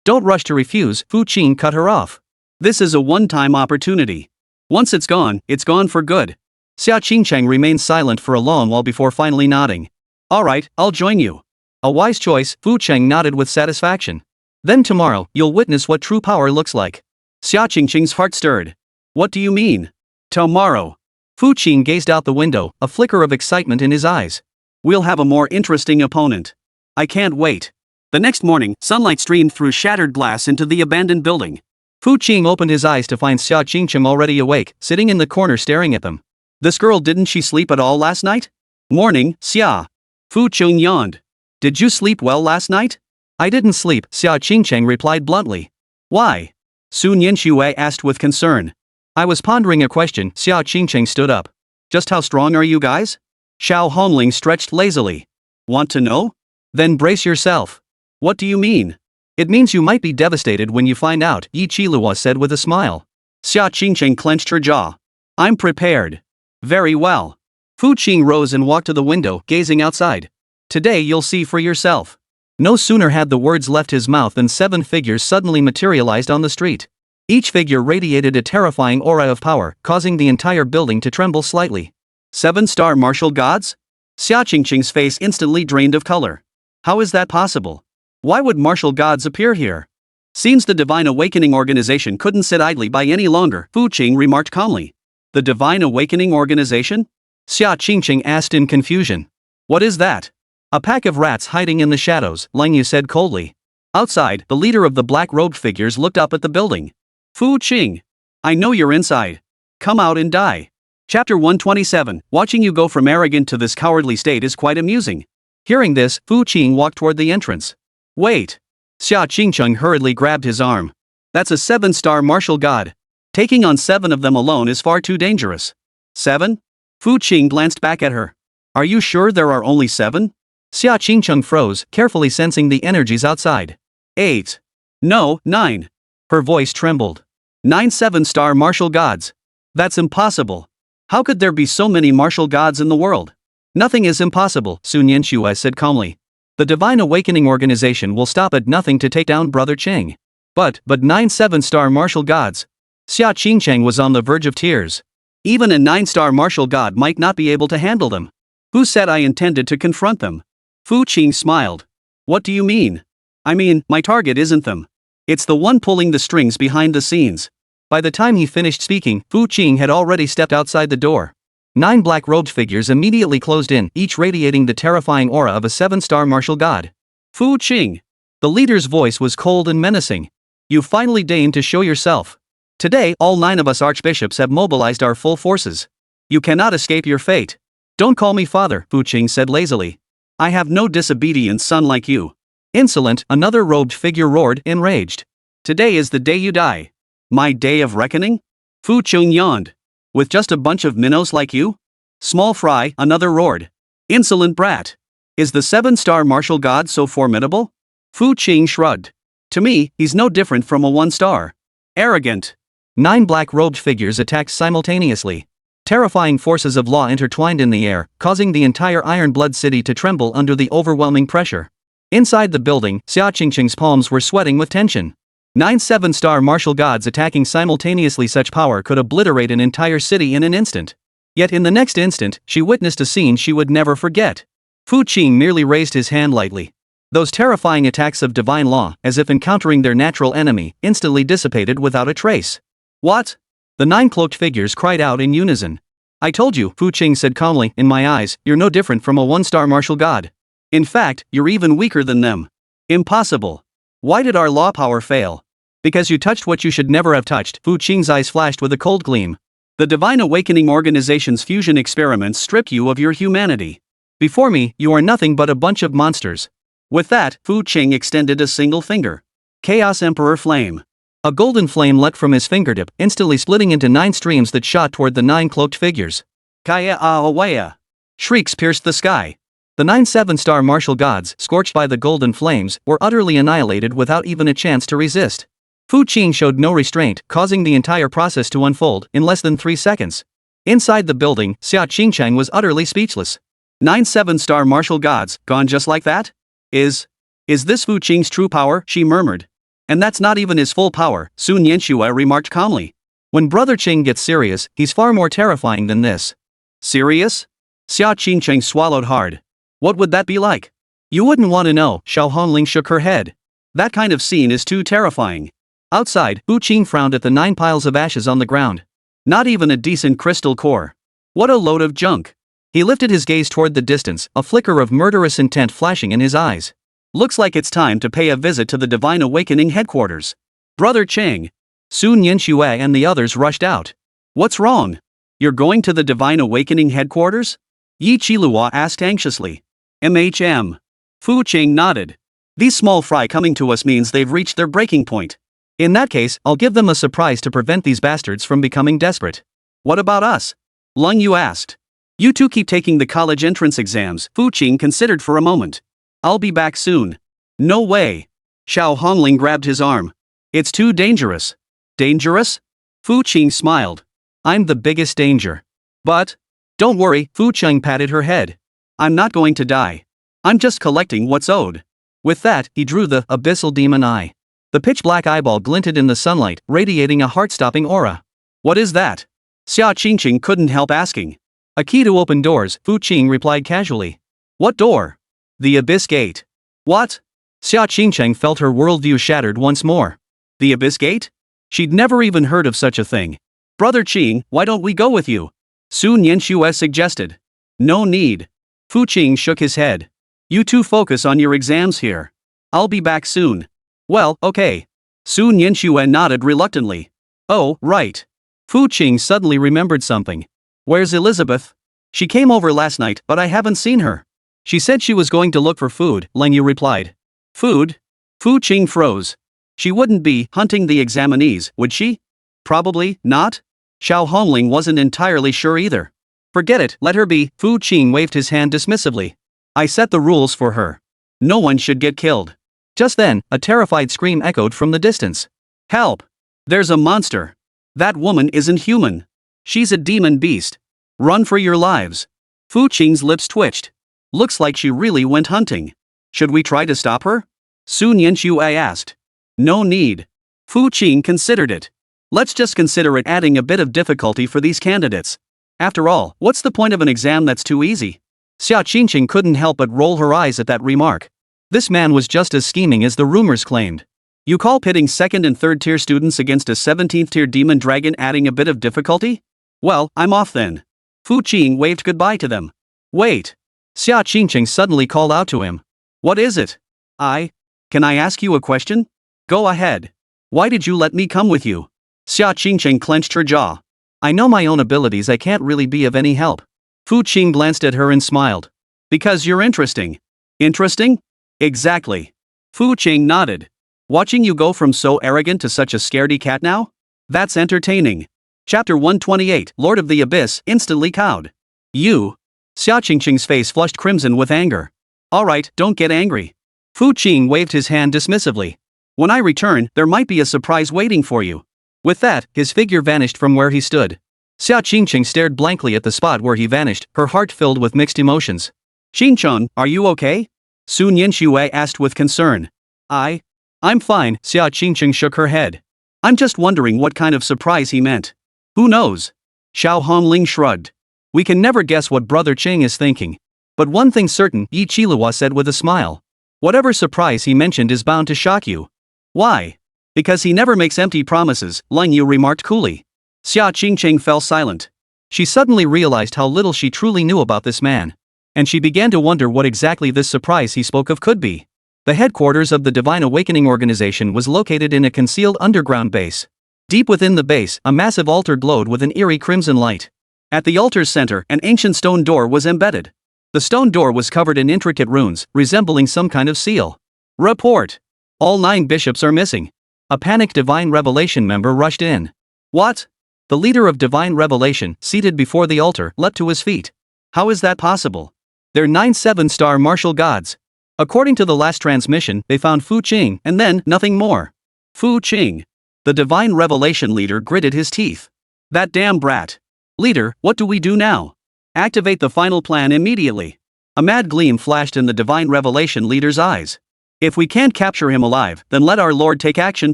Don't rush to refuse, Fu Qing cut her off. This is a one-time opportunity. Once it's gone for good. Xia Qingcheng remained silent for a long while before finally nodding. Alright, I'll join you. A wise choice, Fu Qing nodded with satisfaction. Then tomorrow, you'll witness what true power looks like. Xia Qingcheng's heart stirred. What do you mean? Tomorrow. Fu Qing gazed out the window, a flicker of excitement in his eyes. We'll have a more interesting opponent. I can't wait. The next morning, sunlight streamed through shattered glass into the abandoned building. Fu Qing opened his eyes to find Xia Qingcheng already awake, sitting in the corner staring at them. This girl, didn't she sleep at all last night? Morning, Xia. Fu Qing yawned. Did you sleep well last night? I didn't sleep, Xia Qingcheng replied bluntly. Why? Sun Yanxue asked with concern. I was pondering a question, Xia Qingcheng stood up. Just how strong are you guys? Xiao Hongling stretched lazily. Want to know? Then brace yourself. What do you mean? It means you might be devastated when you find out, Yi Qilua said with a smile. Xia Qingcheng clenched her jaw. I'm prepared. Very well. Fu Qing rose and walked to the window, gazing outside. Today you'll see for yourself. No sooner had the words left his mouth than 7 figures suddenly materialized on the street. Each figure radiated a terrifying aura of power, causing the entire building to tremble slightly. 7-star martial gods? Xia Qingcheng's face instantly drained of color. How is that possible? Why would martial gods appear here? Seems the Divine Awakening organization couldn't sit idly by any longer, Fu Qing remarked calmly. The Divine Awakening Organization? Xia Qingqing asked in confusion. What is that? A pack of rats hiding in the shadows, Lang Yu said coldly. Outside, the leader of the black-robed figures looked up at the building. Fu Qing. I know you're inside. Come out and die. Chapter 127. Watching you go from arrogant to this cowardly state is quite amusing. Hearing this, Fu Qing walked toward the entrance. Wait. Xia Qingqing hurriedly grabbed his arm. That's a 7-star martial god. Taking on 7 of them alone is far too dangerous. 7? Fu Qing glanced back at her. Are you sure there are only 7? Xia Qingqing froze, carefully sensing the energies outside. 8. No, 9. Her voice trembled. 9 7-star martial gods. That's impossible. How could there be so many martial gods in the world? Nothing is impossible, Sun Yanxue said calmly. The Divine Awakening Organization will stop at nothing to take down Brother Qing. But 9 7-star martial gods. Xia Qingqing was on the verge of tears. Even a 9-star martial god might not be able to handle them. Who said I intended to confront them? Fu Qing smiled. What do you mean? I mean, my target isn't them. It's the one pulling the strings behind the scenes. By the time he finished speaking, Fu Qing had already stepped outside the door. 9 black-robed figures immediately closed in, each radiating the terrifying aura of a 7-star martial god. Fu Qing. The leader's voice was cold and menacing. You finally deigned to show yourself. Today, all 9 of us archbishops have mobilized our full forces. You cannot escape your fate. Don't call me father, Fu Qing said lazily. I have no disobedient son like you. Insolent, another robed figure roared, enraged. Today is the day you die. My day of reckoning? Fu Qing yawned. With just a bunch of minnows like you? Small fry, another roared. Insolent brat. Is the 7-star martial god so formidable? Fu Qing shrugged. To me, he's no different from a 1-star. Arrogant. 9 black-robed figures attacked simultaneously. Terrifying forces of law intertwined in the air, causing the entire Iron Blood City to tremble under the overwhelming pressure. Inside the building, Xia Qingqing's palms were sweating with tension. 9 7-star martial gods attacking simultaneously, such power could obliterate an entire city in an instant. Yet in the next instant, she witnessed a scene she would never forget. Fu Qing merely raised his hand lightly. Those terrifying attacks of divine law, as if encountering their natural enemy, instantly dissipated without a trace. What? The 9 cloaked figures cried out in unison. I told you, Fu Qing said calmly, in my eyes, you're no different from a 1-star martial god. In fact, you're even weaker than them. Impossible. Why did our law power fail? Because you touched what you should never have touched, Fu Qing's eyes flashed with a cold gleam. The Divine Awakening Organization's fusion experiments strip you of your humanity. Before me, you are nothing but a bunch of monsters. With that, Fu Qing extended a single finger. Chaos Emperor Flame. A golden flame leapt from his fingertip, instantly splitting into 9 streams that shot toward the 9 cloaked figures. Kaya Awaya. Shrieks pierced the sky. The 9 7-star martial gods, scorched by the golden flames, were utterly annihilated without even a chance to resist. Fu Qing showed no restraint, causing the entire process to unfold in less than 3 seconds. Inside the building, Xia Qingqing was utterly speechless. 9 7-star martial gods, gone just like that? Is this Fu Qing's true power? She murmured. And that's not even his full power, Sun Yanxue remarked calmly. When Brother Qing gets serious, he's far more terrifying than this. Serious? Xia Qingqing swallowed hard. What would that be like? You wouldn't want to know, Xiao Honling shook her head. That kind of scene is too terrifying. Outside, Fu Qing frowned at the 9 piles of ashes on the ground. Not even a decent crystal core. What a load of junk. He lifted his gaze toward the distance, a flicker of murderous intent flashing in his eyes. Looks like it's time to pay a visit to the Divine Awakening headquarters. Brother Qing. Sun Yanxue and the others rushed out. What's wrong? You're going to the Divine Awakening headquarters? Yi Qilua asked anxiously. MHM. Fu Qing nodded. These small fry coming to us means they've reached their breaking point. In that case, I'll give them a surprise to prevent these bastards from becoming desperate. What about us? Lung Yu asked. You two keep taking the college entrance exams, Fu Qing considered for a moment. I'll be back soon. No way. Xiao Hongling grabbed his arm. It's too dangerous. Dangerous? Fu Qing smiled. I'm the biggest danger. But, don't worry, Fu Qing patted her head. I'm not going to die. I'm just collecting what's owed. With that, he drew the abyssal demon eye. The pitch-black eyeball glinted in the sunlight, radiating a heart-stopping aura. What is that? Xia Qingqing couldn't help asking. A key to open doors, Fu Qing replied casually. What door? The Abyss Gate. What? Xia Qingqing felt her worldview shattered once more. The Abyss Gate? She'd never even heard of such a thing. Brother Qing, why don't we go with you? Su Nianxue suggested. No need. Fu Qing shook his head. You two focus on your exams here. I'll be back soon. Well, okay. Su Nianxue nodded reluctantly. Oh, right. Fu Qing suddenly remembered something. Where's Elizabeth? She came over last night, but I haven't seen her. She said she was going to look for food, Lang Yu replied. Food? Fu Qing froze. She wouldn't be hunting the examinees, would she? Probably not. Xiao Hongling wasn't entirely sure either. Forget it, let her be, Fu Qing waved his hand dismissively. I set the rules for her. No one should get killed. Just then, a terrified scream echoed from the distance. Help! There's a monster. That woman isn't human. She's a demon beast. Run for your lives. Fu Qing's lips twitched. Looks like she really went hunting. Should we try to stop her? Su Nianxue asked. No need. Fu Qing considered it. Let's just consider it adding a bit of difficulty for these candidates. After all, what's the point of an exam that's too easy? Xia Qingqing couldn't help but roll her eyes at that remark. This man was just as scheming as the rumors claimed. You call pitting second and third tier students against a 17th tier demon dragon adding a bit of difficulty? Well, I'm off then. Fu Qing waved goodbye to them. Wait. Xia Qingqing suddenly called out to him. What is it? Can I ask you a question? Go ahead. Why did you let me come with you? Xia Qingqing clenched her jaw. I know my own abilities, I can't really be of any help. Fu Qing glanced at her and smiled. Because you're interesting. Interesting? Exactly. Fu Qing nodded. Watching you go from so arrogant to such a scaredy cat now? That's entertaining. Chapter 128, Lord of the Abyss, instantly cowed. You? Xia Qingqing's face flushed crimson with anger. Alright, don't get angry. Fu Qing waved his hand dismissively. When I return, there might be a surprise waiting for you. With that, his figure vanished from where he stood. Xia Qingqing stared blankly at the spot where he vanished, her heart filled with mixed emotions. Qingchun, are you okay? Su Nianxue asked with concern. I'm fine, Xia Qingqing shook her head. I'm just wondering what kind of surprise he meant. Who knows? Xiao Hongling shrugged. We can never guess what Brother Qing is thinking. But one thing's certain, Yi Qilihua said with a smile. Whatever surprise he mentioned is bound to shock you. Why? Because he never makes empty promises, Lang Yu remarked coolly. Xia Qingqing fell silent. She suddenly realized how little she truly knew about this man. And she began to wonder what exactly this surprise he spoke of could be. The headquarters of the Divine Awakening organization was located in a concealed underground base. Deep within the base, a massive altar glowed with an eerie crimson light. At the altar's center, an ancient stone door was embedded. The stone door was covered in intricate runes, resembling some kind of seal. Report! All 9 bishops are missing. A panicked Divine Revelation member rushed in. What? The leader of Divine Revelation, seated before the altar, leapt to his feet. How is that possible? They're 9 7-star martial gods. According to the last transmission, they found Fu Qing, and then nothing more. Fu Qing. The Divine Revelation leader gritted his teeth. That damn brat. Leader, what do we do now? Activate the final plan immediately. A mad gleam flashed in the Divine Revelation leader's eyes. If we can't capture him alive, then let our Lord take action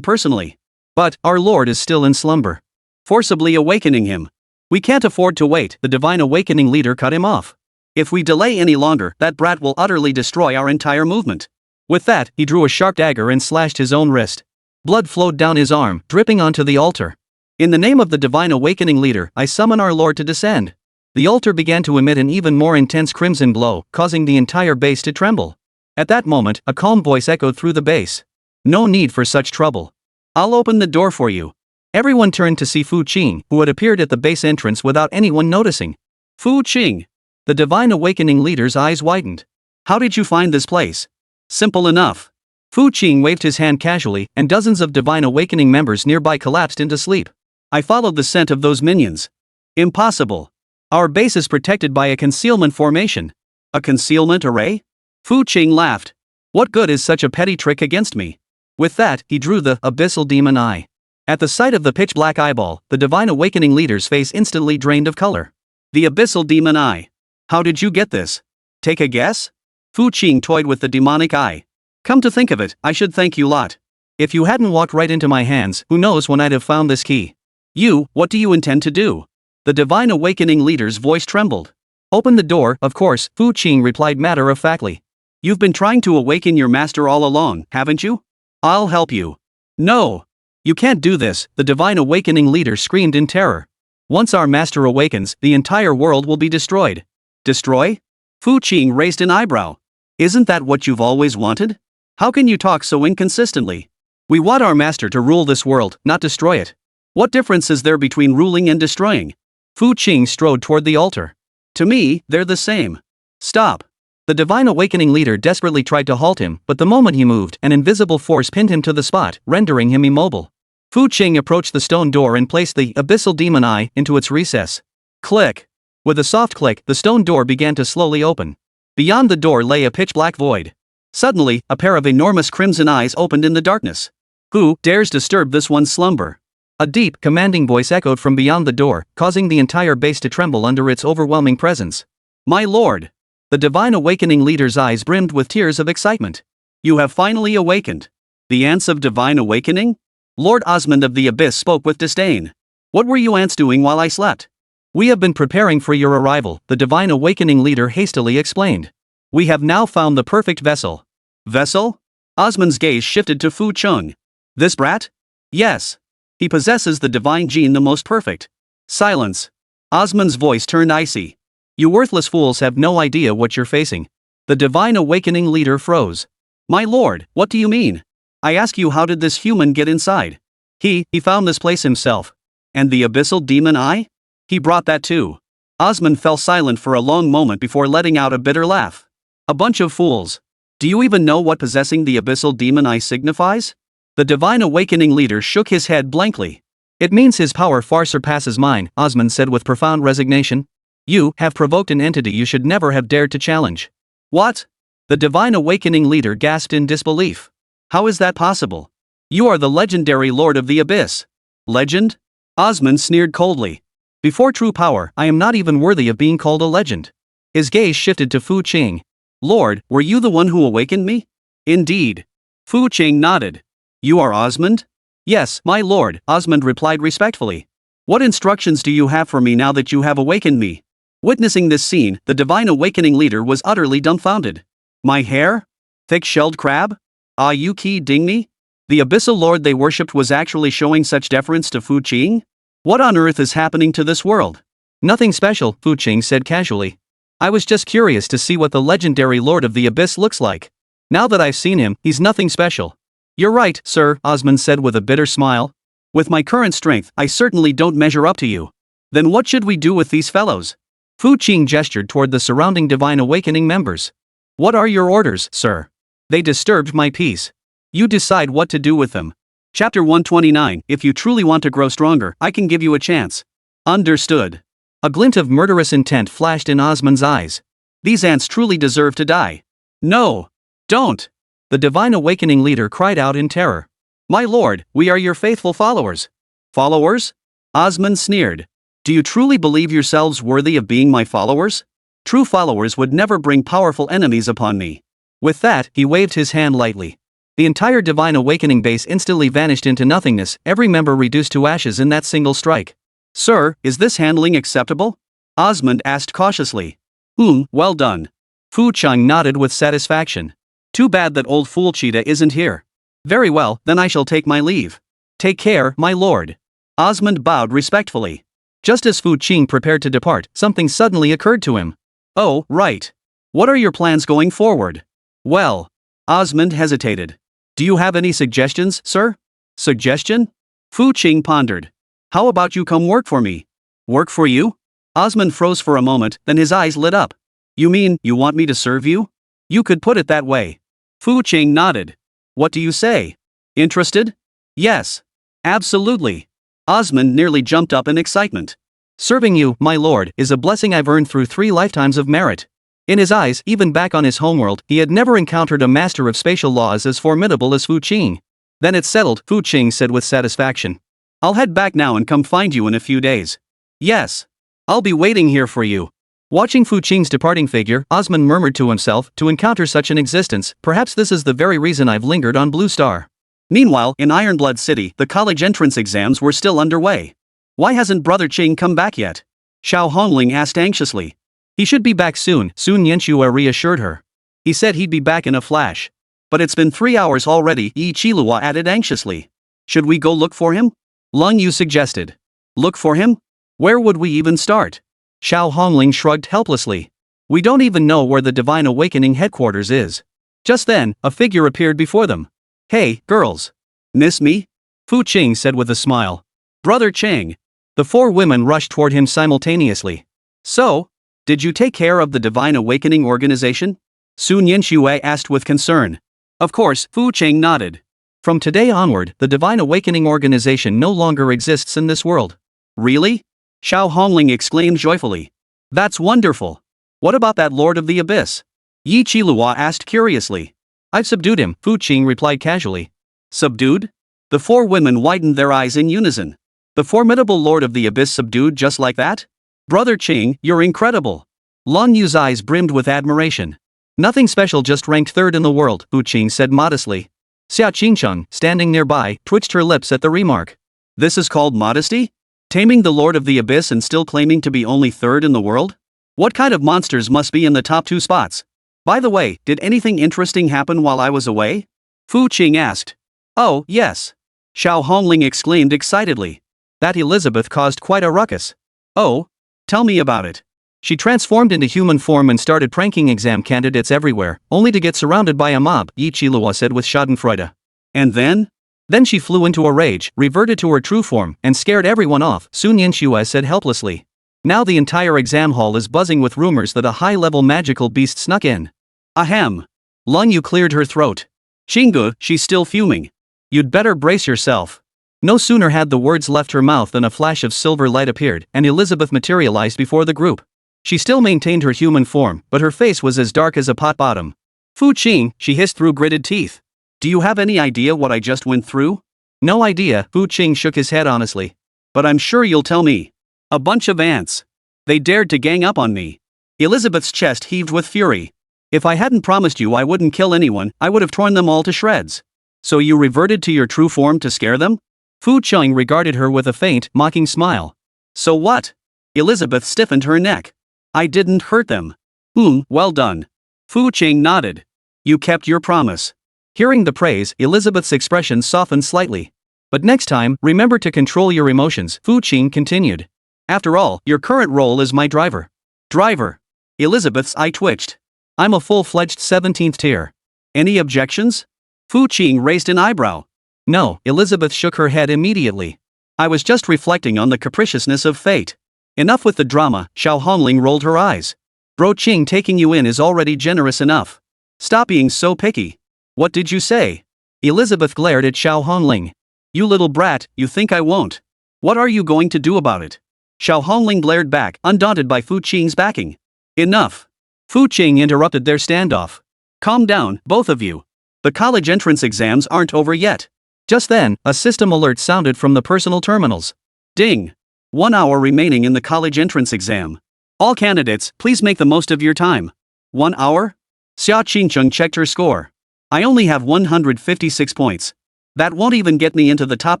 personally. But our Lord is still in slumber. Forcibly awakening him. We can't afford to wait, the Divine Awakening leader cut him off. If we delay any longer, that brat will utterly destroy our entire movement. With that, he drew a sharp dagger and slashed his own wrist. Blood flowed down his arm, dripping onto the altar. In the name of the Divine Awakening leader, I summon our Lord to descend. The altar began to emit an even more intense crimson glow, causing the entire base to tremble. At that moment, a calm voice echoed through the base. No need for such trouble. I'll open the door for you. Everyone turned to see Fu Qing, who had appeared at the base entrance without anyone noticing. Fu Qing. The Divine Awakening leader's eyes widened. How did you find this place? Simple enough. Fu Qing waved his hand casually, and dozens of Divine Awakening members nearby collapsed into sleep. I followed the scent of those minions. Impossible. Our base is protected by a concealment formation. A concealment array? Fu Qing laughed. What good is such a petty trick against me? With that, he drew the abyssal demon eye. At the sight of the pitch-black eyeball, the Divine Awakening leader's face instantly drained of color. The abyssal demon eye. How did you get this? Take a guess? Fu Qing toyed with the demonic eye. Come to think of it, I should thank you lot. If you hadn't walked right into my hands, who knows when I'd have found this key. You, what do you intend to do? The Divine Awakening leader's voice trembled. Open the door, of course, Fu Qing replied matter-of-factly. You've been trying to awaken your master all along, haven't you? I'll help you. No. You can't do this, the Divine Awakening leader screamed in terror. Once our master awakens, the entire world will be destroyed. Destroy? Fu Qing raised an eyebrow. Isn't that what you've always wanted? How can you talk so inconsistently? We want our master to rule this world, not destroy it. What difference is there between ruling and destroying? Fu Qing strode toward the altar. To me, they're the same. Stop. The Divine Awakening leader desperately tried to halt him, but the moment he moved, an invisible force pinned him to the spot, rendering him immobile. Fu Qing approached the stone door and placed the abyssal demon eye into its recess. Click. With a soft click, the stone door began to slowly open. Beyond the door lay a pitch-black void. Suddenly, a pair of enormous crimson eyes opened in the darkness. Who dares disturb this one's slumber? A deep, commanding voice echoed from beyond the door, causing the entire base to tremble under its overwhelming presence. My lord! The Divine Awakening leader's eyes brimmed with tears of excitement. You have finally awakened. The ants of Divine Awakening? Lord Osmond of the Abyss spoke with disdain. What were you ants doing while I slept? We have been preparing for your arrival, the Divine Awakening leader hastily explained. We have now found the perfect vessel. Vessel? Osmond's gaze shifted to Fu Qing. This brat? Yes. He possesses the divine gene, the most perfect. Silence. Osmond's voice turned icy. You worthless fools have no idea what you're facing. The Divine Awakening leader froze. My lord, what do you mean? I ask you, how did this human get inside? He found this place himself. And the abyssal demon eye? He brought that too. Osmond fell silent for a long moment before letting out a bitter laugh. A bunch of fools. Do you even know what possessing the abyssal demon eye signifies? The Divine Awakening leader shook his head blankly. It means his power far surpasses mine, Osmond said with profound resignation. You have provoked an entity you should never have dared to challenge. What? The Divine Awakening leader gasped in disbelief. How is that possible? You are the legendary Lord of the Abyss. Legend? Osmond sneered coldly. Before true power, I am not even worthy of being called a legend. His gaze shifted to Fu Qing. Lord, were you the one who awakened me? Indeed. Fu Qing nodded. You are Osmond? Yes, my lord, Osmond replied respectfully. What instructions do you have for me now that you have awakened me? Witnessing this scene, the Divine Awakening leader was utterly dumbfounded. My hair? Thick-shelled crab? Are you kidding me? The abyssal lord they worshipped was actually showing such deference to Fu Qing? What on earth is happening to this world? Nothing special, Fu Qing said casually. I was just curious to see what the legendary Lord of the Abyss looks like. Now that I've seen him, he's nothing special. You're right, sir, Osmond said with a bitter smile. With my current strength, I certainly don't measure up to you. Then what should we do with these fellows? Fu Qing gestured toward the surrounding Divine Awakening members. What are your orders, sir? They disturbed my peace. You decide what to do with them. Chapter 129. If you truly want to grow stronger, I can give you a chance. Understood. A glint of murderous intent flashed in Osmond's eyes. These ants truly deserve to die. No. Don't. The Divine Awakening leader cried out in terror. My lord, we are your faithful followers. Followers? Osmond sneered. Do you truly believe yourselves worthy of being my followers? True followers would never bring powerful enemies upon me. With that, he waved his hand lightly. The entire Divine Awakening base instantly vanished into nothingness, every member reduced to ashes in that single strike. Sir, is this handling acceptable? Osmond asked cautiously. Well done. Fu Qing nodded with satisfaction. Too bad that old fool Cheetah isn't here. Very well, then I shall take my leave. Take care, my lord. Osmond bowed respectfully. Just as Fu Qing prepared to depart, something suddenly occurred to him. Oh, right. What are your plans going forward? Well, Osmond hesitated. Do you have any suggestions, sir? Suggestion? Fu Qing pondered. How about you come work for me? Work for you? Osmond froze for a moment, then his eyes lit up. You mean, you want me to serve you? You could put it that way. Fu Qing nodded. What do you say? Interested? Yes. Absolutely. Osmond nearly jumped up in excitement. Serving you, my lord, is a blessing I've earned through 3 lifetimes of merit. In his eyes, even back on his homeworld, he had never encountered a master of spatial laws as formidable as Fu Qing. Then it's settled, Fu Qing said with satisfaction. I'll head back now and come find you in a few days. Yes. I'll be waiting here for you. Watching Fu Qing's departing figure, Osmond murmured to himself, to encounter such an existence, perhaps this is the very reason I've lingered on Blue Star. Meanwhile, in Ironblood City, the college entrance exams were still underway. Why hasn't Brother Qing come back yet? Xiao Hongling asked anxiously. He should be back soon, Sun Yanxue reassured her. He said he'd be back in a flash. But it's been 3 hours already, Yi Qilua added anxiously. Should we go look for him? Lung Yu suggested. Look for him? Where would we even start? Xiao Hongling shrugged helplessly. We don't even know where the Divine Awakening headquarters is. Just then, a figure appeared before them. Hey, girls. Miss me? Fu Qing said with a smile. Brother Chang. The four women rushed toward him simultaneously. So, did you take care of the Divine Awakening organization? Sun Yanxue asked with concern. Of course, Fu Qing nodded. From today onward, the Divine Awakening organization no longer exists in this world. Really? Xiao Hongling exclaimed joyfully. That's wonderful. What about that Lord of the Abyss? Yi Qilua asked curiously. I've subdued him, Fu Qing replied casually. Subdued? The four women widened their eyes in unison. The formidable Lord of the Abyss subdued just like that? Brother Qing, you're incredible. Lan Yu's eyes brimmed with admiration. Nothing special, just ranked third in the world, Fu Qing said modestly. Xia Qingcheng, standing nearby, twitched her lips at the remark. This is called modesty? Taming the Lord of the Abyss and still claiming to be only third in the world? What kind of monsters must be in the top two spots? By the way, did anything interesting happen while I was away? Fu Qing asked. Oh, yes. Xiao Hongling exclaimed excitedly. That Elizabeth caused quite a ruckus. Oh? Tell me about it. She transformed into human form and started pranking exam candidates everywhere, only to get surrounded by a mob, Yi Qilua said with schadenfreude. And then? Then she flew into a rage, reverted to her true form, and scared everyone off, Sun Yanxue said helplessly. Now the entire exam hall is buzzing with rumors that a high-level magical beast snuck in. Ahem. Lan Yu cleared her throat. Qingge, she's still fuming. You'd better brace yourself. No sooner had the words left her mouth than a flash of silver light appeared, and Elizabeth materialized before the group. She still maintained her human form, but her face was as dark as a pot bottom. Fu Qing, she hissed through gritted teeth. Do you have any idea what I just went through? No idea, Fu Qing shook his head honestly. But I'm sure you'll tell me. A bunch of ants. They dared to gang up on me. Elizabeth's chest heaved with fury. If I hadn't promised you I wouldn't kill anyone, I would have torn them all to shreds. So you reverted to your true form to scare them? Fu Qing regarded her with a faint, mocking smile. So what? Elizabeth stiffened her neck. I didn't hurt them. Well done. Fu Qing nodded. You kept your promise. Hearing the praise, Elizabeth's expression softened slightly. But next time, remember to control your emotions, Fu Qing continued. After all, your current role is my driver. Driver. Elizabeth's eye twitched. I'm a full-fledged 17th tier. Any objections? Fu Qing raised an eyebrow. No, Elizabeth shook her head immediately. I was just reflecting on the capriciousness of fate. Enough with the drama, Xiao Hongling rolled her eyes. Bro Qing taking you in is already generous enough. Stop being so picky. What did you say? Elizabeth glared at Xiao Hongling. You little brat, you think I won't? What are you going to do about it? Xiao Hongling glared back, undaunted by Fu Qing's backing. Enough. Fu Qing interrupted their standoff. Calm down, both of you. The college entrance exams aren't over yet. Just then, a system alert sounded from the personal terminals. Ding. 1 hour remaining in the college entrance exam. All candidates, please make the most of your time. 1 hour? Xia Qingcheng checked her score. I only have 156 points. That won't even get me into the top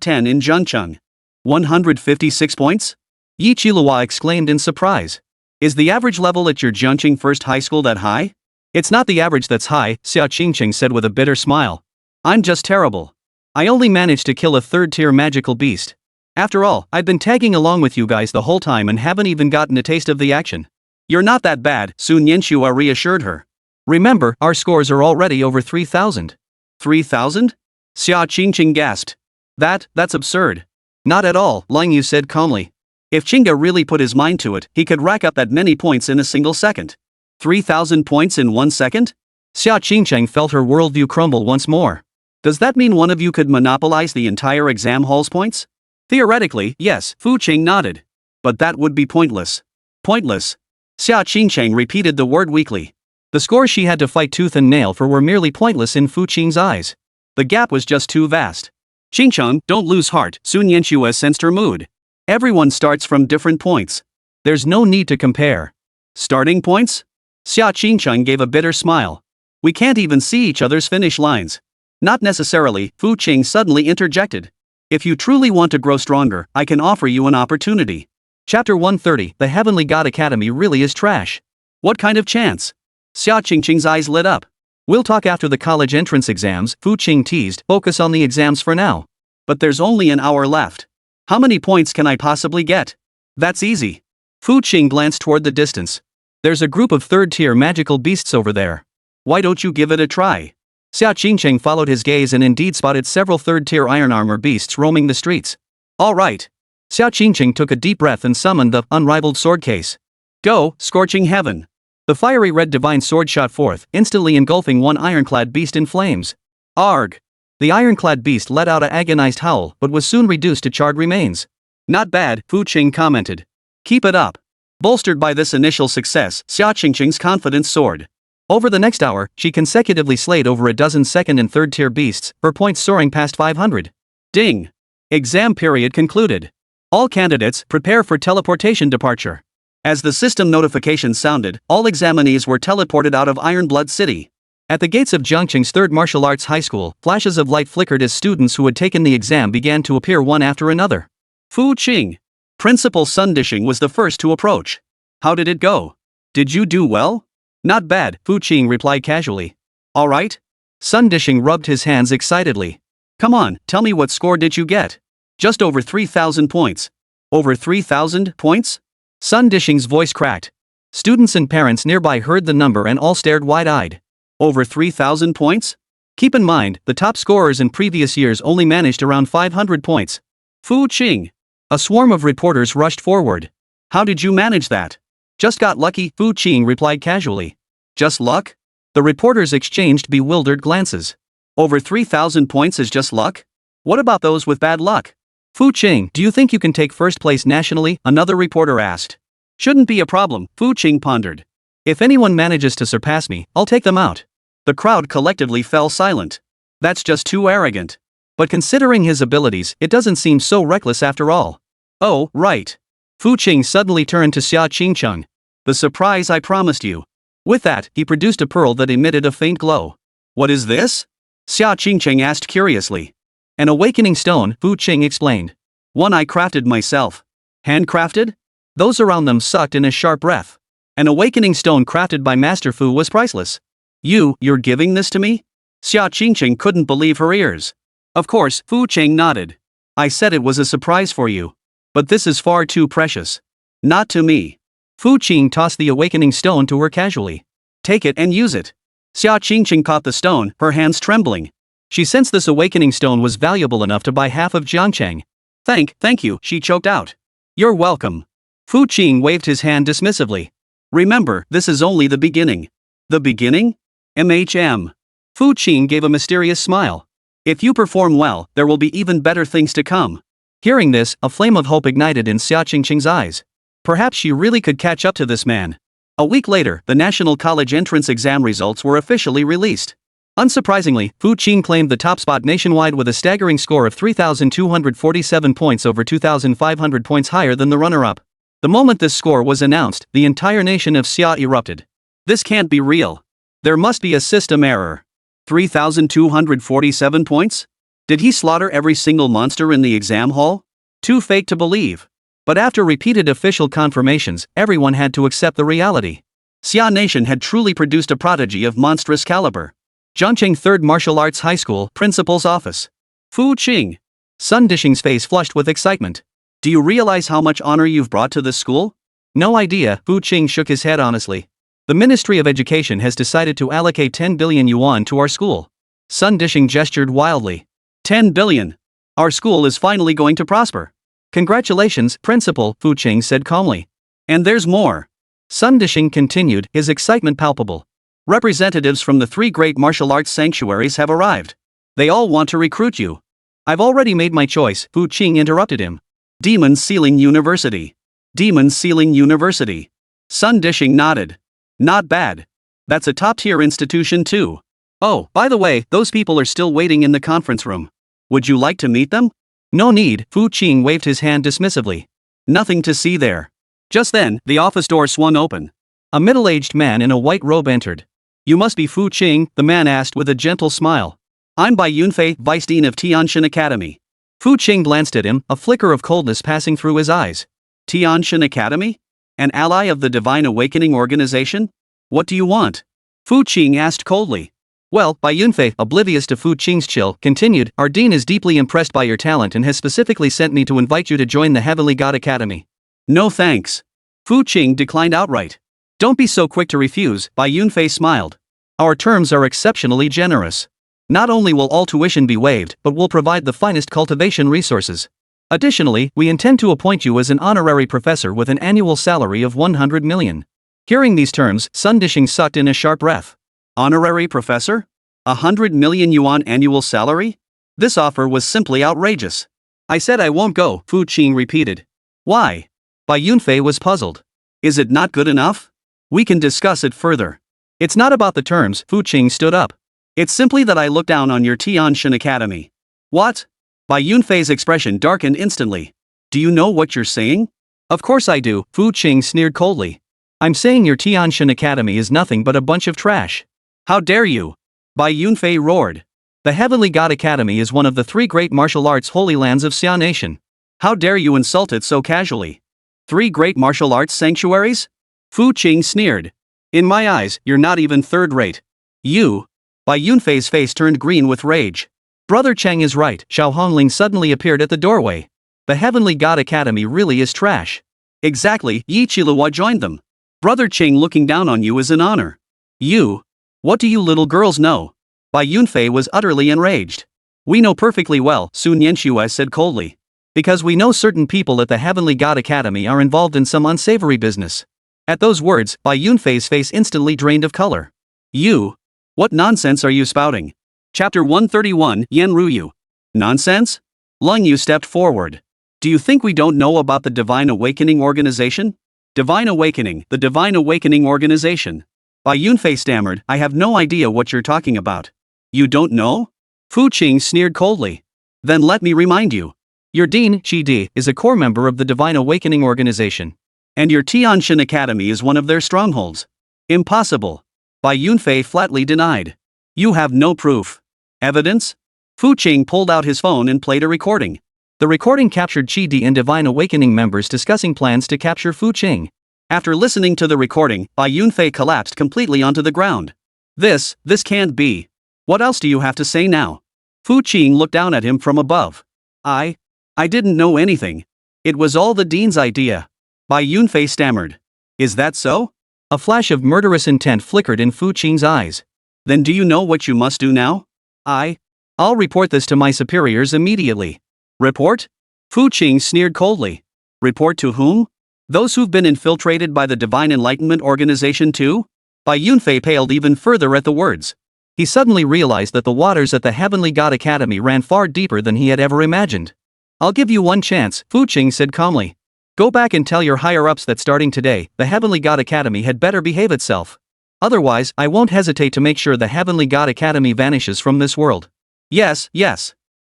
10 in Zhengcheng. 156 points? Yi Qilua exclaimed in surprise. Is the average level at your Zhengcheng First High School that high? It's not the average that's high, Xia Qingcheng said with a bitter smile. I'm just terrible. I only managed to kill a third-tier magical beast. After all, I've been tagging along with you guys the whole time and haven't even gotten a taste of the action. You're not that bad, Sun Yanxue reassured her. Remember, our scores are already over 3,000. 3,000? Xia Qingcheng gasped. That's absurd. Not at all, Lang Yu said calmly. If Qingge really put his mind to it, he could rack up that many points in a single second. 3,000 points in 1 second? Xia Qingcheng felt her worldview crumble once more. Does that mean one of you could monopolize the entire exam hall's points? Theoretically, yes, Fu Qing nodded. But that would be pointless. Pointless. Xia Qingcheng repeated the word weakly. The scores she had to fight tooth and nail for were merely pointless in Fu Qing's eyes. The gap was just too vast. Qingcheng, don't lose heart, Sun Yanxue sensed her mood. Everyone starts from different points. There's no need to compare. Starting points? Xia Qingcheng gave a bitter smile. We can't even see each other's finish lines. Not necessarily, Fu Qing suddenly interjected. If you truly want to grow stronger, I can offer you an opportunity. Chapter 130, The Heavenly God Academy really is trash. What kind of chance? Xia Qingcheng's eyes lit up. We'll talk after the college entrance exams, Fu Qing teased, focus on the exams for now. But there's only an hour left. How many points can I possibly get? That's easy. Fu Qing glanced toward the distance. There's a group of third-tier magical beasts over there. Why don't you give it a try? Xia Qingcheng followed his gaze and indeed spotted several third-tier iron armor beasts roaming the streets. All right. Xia Qingcheng took a deep breath and summoned the unrivaled sword case. Go, scorching heaven. The fiery red divine sword shot forth, instantly engulfing one ironclad beast in flames. Arg! The ironclad beast let out an agonized howl but was soon reduced to charred remains. Not bad, Fu Qing commented. Keep it up. Bolstered by this initial success, Xia Qingcheng's confidence soared. Over the next hour, she consecutively slayed over a dozen second and third tier beasts, her points soaring past 500. Ding! Exam period concluded. All candidates prepare for teleportation departure. As the system notification sounded, all examinees were teleported out of Ironblood City. At the gates of Jiangqing's third martial arts high school, flashes of light flickered as students who had taken the exam began to appear one after another. Fu Qing. Principal Sun Dishing was the first to approach. How did it go? Did you do well? Not bad, Fu Qing replied casually. All right? Sun Dishing rubbed his hands excitedly. Come on, tell me what score did you get? Just over 3,000 points. Over 3,000 points? Sun Dishing's voice cracked. Students and parents nearby heard the number and all stared wide-eyed. Over 3,000 points? Keep in mind, the top scorers in previous years only managed around 500 points. Fu Qing. A swarm of reporters rushed forward. How did you manage that? Just got lucky, Fu Qing replied casually. Just luck? The reporters exchanged bewildered glances. Over 3,000 points is just luck? What about those with bad luck? Fu Qing, do you think you can take first place nationally? Another reporter asked. Shouldn't be a problem, Fu Qing pondered. If anyone manages to surpass me, I'll take them out. The crowd collectively fell silent. That's just too arrogant. But considering his abilities, it doesn't seem so reckless after all. Oh, right. Fu Qing suddenly turned to Xia Qingcheng. The surprise I promised you. With that, he produced a pearl that emitted a faint glow. What is this? Xia Qingcheng asked curiously. An awakening stone, Fu Qing explained. One I crafted myself. Handcrafted? Those around them sucked in a sharp breath. An awakening stone crafted by Master Fu was priceless. You're giving this to me? Xia Qingcheng couldn't believe her ears. Of course, Fu Qing nodded. I said it was a surprise for you. But this is far too precious. Not to me. Fu Qing tossed the awakening stone to her casually. Take it and use it. Xia Qingcheng caught the stone, her hands trembling. She sensed this awakening stone was valuable enough to buy half of Jiangcheng. Thank you, she choked out. You're welcome. Fu Qing waved his hand dismissively. Remember, this is only the beginning. The beginning? MHM. Fu Qing gave a mysterious smile. If you perform well, there will be even better things to come. Hearing this, a flame of hope ignited in Xia Qingcheng's eyes. Perhaps she really could catch up to this man. A week later, the National College entrance exam results were officially released. Unsurprisingly, Fu Qing claimed the top spot nationwide with a staggering score of 3,247 points, over 2,500 points higher than the runner-up. The moment this score was announced, the entire nation of Xia erupted. This can't be real. There must be a system error. 3,247 points? Did he slaughter every single monster in the exam hall? Too fake to believe. But after repeated official confirmations, everyone had to accept the reality. Xia Nation had truly produced a prodigy of monstrous caliber. Jiangqing 3rd Martial Arts High School, Principal's Office. Fu Qing. Sun Dishing's face flushed with excitement. Do you realize how much honor you've brought to this school? No idea, Fu Qing shook his head honestly. The Ministry of Education has decided to allocate 10 billion yuan to our school. Sun Dishing gestured wildly. 10 billion. Our school is finally going to prosper. Congratulations, Principal, Fu Qing said calmly. And there's more. Sun Dishing continued, his excitement palpable. Representatives from the 3 great martial arts sanctuaries have arrived. They all want to recruit you. I've already made my choice, Fu Qing interrupted him. Demon Sealing University. Demon Sealing University. Sun Dishing nodded. Not bad. That's a top-tier institution too. Oh, by the way, those people are still waiting in the conference room. Would you like to meet them? No need, Fu Qing waved his hand dismissively. Nothing to see there. Just then, the office door swung open. A middle-aged man in a white robe entered. You must be Fu Qing, the man asked with a gentle smile. I'm Bai Yunfei, Vice Dean of Tianshan Academy. Fu Qing glanced at him, a flicker of coldness passing through his eyes. Tianshan Academy? An ally of the Divine Awakening Organization? What do you want? Fu Qing asked coldly. Well, Bai Yunfei, oblivious to Fu Qing's chill, continued, our dean is deeply impressed by your talent and has specifically sent me to invite you to join the Heavenly God Academy. No thanks. Fu Qing declined outright. Don't be so quick to refuse, Bai Yunfei smiled. Our terms are exceptionally generous. Not only will all tuition be waived, but we'll provide the finest cultivation resources. Additionally, we intend to appoint you as an honorary professor with an annual salary of 100 million. Hearing these terms, Sun Dishing sucked in a sharp breath. Honorary professor? 100 million yuan annual salary? This offer was simply outrageous. I said I won't go, Fu Qing repeated. Why? Bai Yunfei was puzzled. Is it not good enough? We can discuss it further. It's not about the terms, Fu Qing stood up. It's simply that I look down on your Tianshan Academy. What? Bai Yunfei's expression darkened instantly. Do you know what you're saying? Of course I do, Fu Qing sneered coldly. I'm saying your Tianshan Academy is nothing but a bunch of trash. How dare you? Bai Yunfei roared. The Heavenly God Academy is one of the 3 great martial arts holy lands of Xia Nation. How dare you insult it so casually? 3 great martial arts sanctuaries? Fu Qing sneered. In my eyes, you're not even third-rate. You? Bai Yunfei's face turned green with rage. Brother Cheng is right, Xiao Hongling suddenly appeared at the doorway. The Heavenly God Academy really is trash. Exactly, Yi Qiluo joined them. Brother Qing looking down on you is an honor. You? What do you little girls know? Bai Yunfei was utterly enraged. We know perfectly well, Sun Yanxue said coldly. Because we know certain people at the Heavenly God Academy are involved in some unsavory business. At those words, Bai Yunfei's face instantly drained of color. You? What nonsense are you spouting? Chapter 131, Yan Ruyu. Nonsense? Lung Yu stepped forward. Do you think we don't know about the Divine Awakening Organization? Divine Awakening, the Divine Awakening Organization. Bai Yunfei stammered, I have no idea what you're talking about. You don't know? Fu Qing sneered coldly. Then let me remind you. Your dean, Qi Di, is a core member of the Divine Awakening Organization. And your Tianshan Academy is one of their strongholds. Impossible. Bai Yunfei flatly denied. You have no proof. Evidence? Fu Qing pulled out his phone and played a recording. The recording captured Qi Di and Divine Awakening members discussing plans to capture Fu Qing. After listening to the recording, Bai Yunfei collapsed completely onto the ground. This can't be. What else do you have to say now? Fu Qing looked down at him from above. I didn't know anything. It was all the dean's idea. Bai Yunfei stammered. Is that so? A flash of murderous intent flickered in Fu Qing's eyes. Then do you know what you must do now? I'll report this to my superiors immediately. Report? Fu Qing sneered coldly. Report to whom? Those who've been infiltrated by the Divine Enlightenment Organization too? Bai Yunfei paled even further at the words. He suddenly realized that the waters at the Heavenly God Academy ran far deeper than he had ever imagined. I'll give you one chance, Fu Qing said calmly. Go back and tell your higher-ups that starting today, the Heavenly God Academy had better behave itself. Otherwise, I won't hesitate to make sure the Heavenly God Academy vanishes from this world. Yes.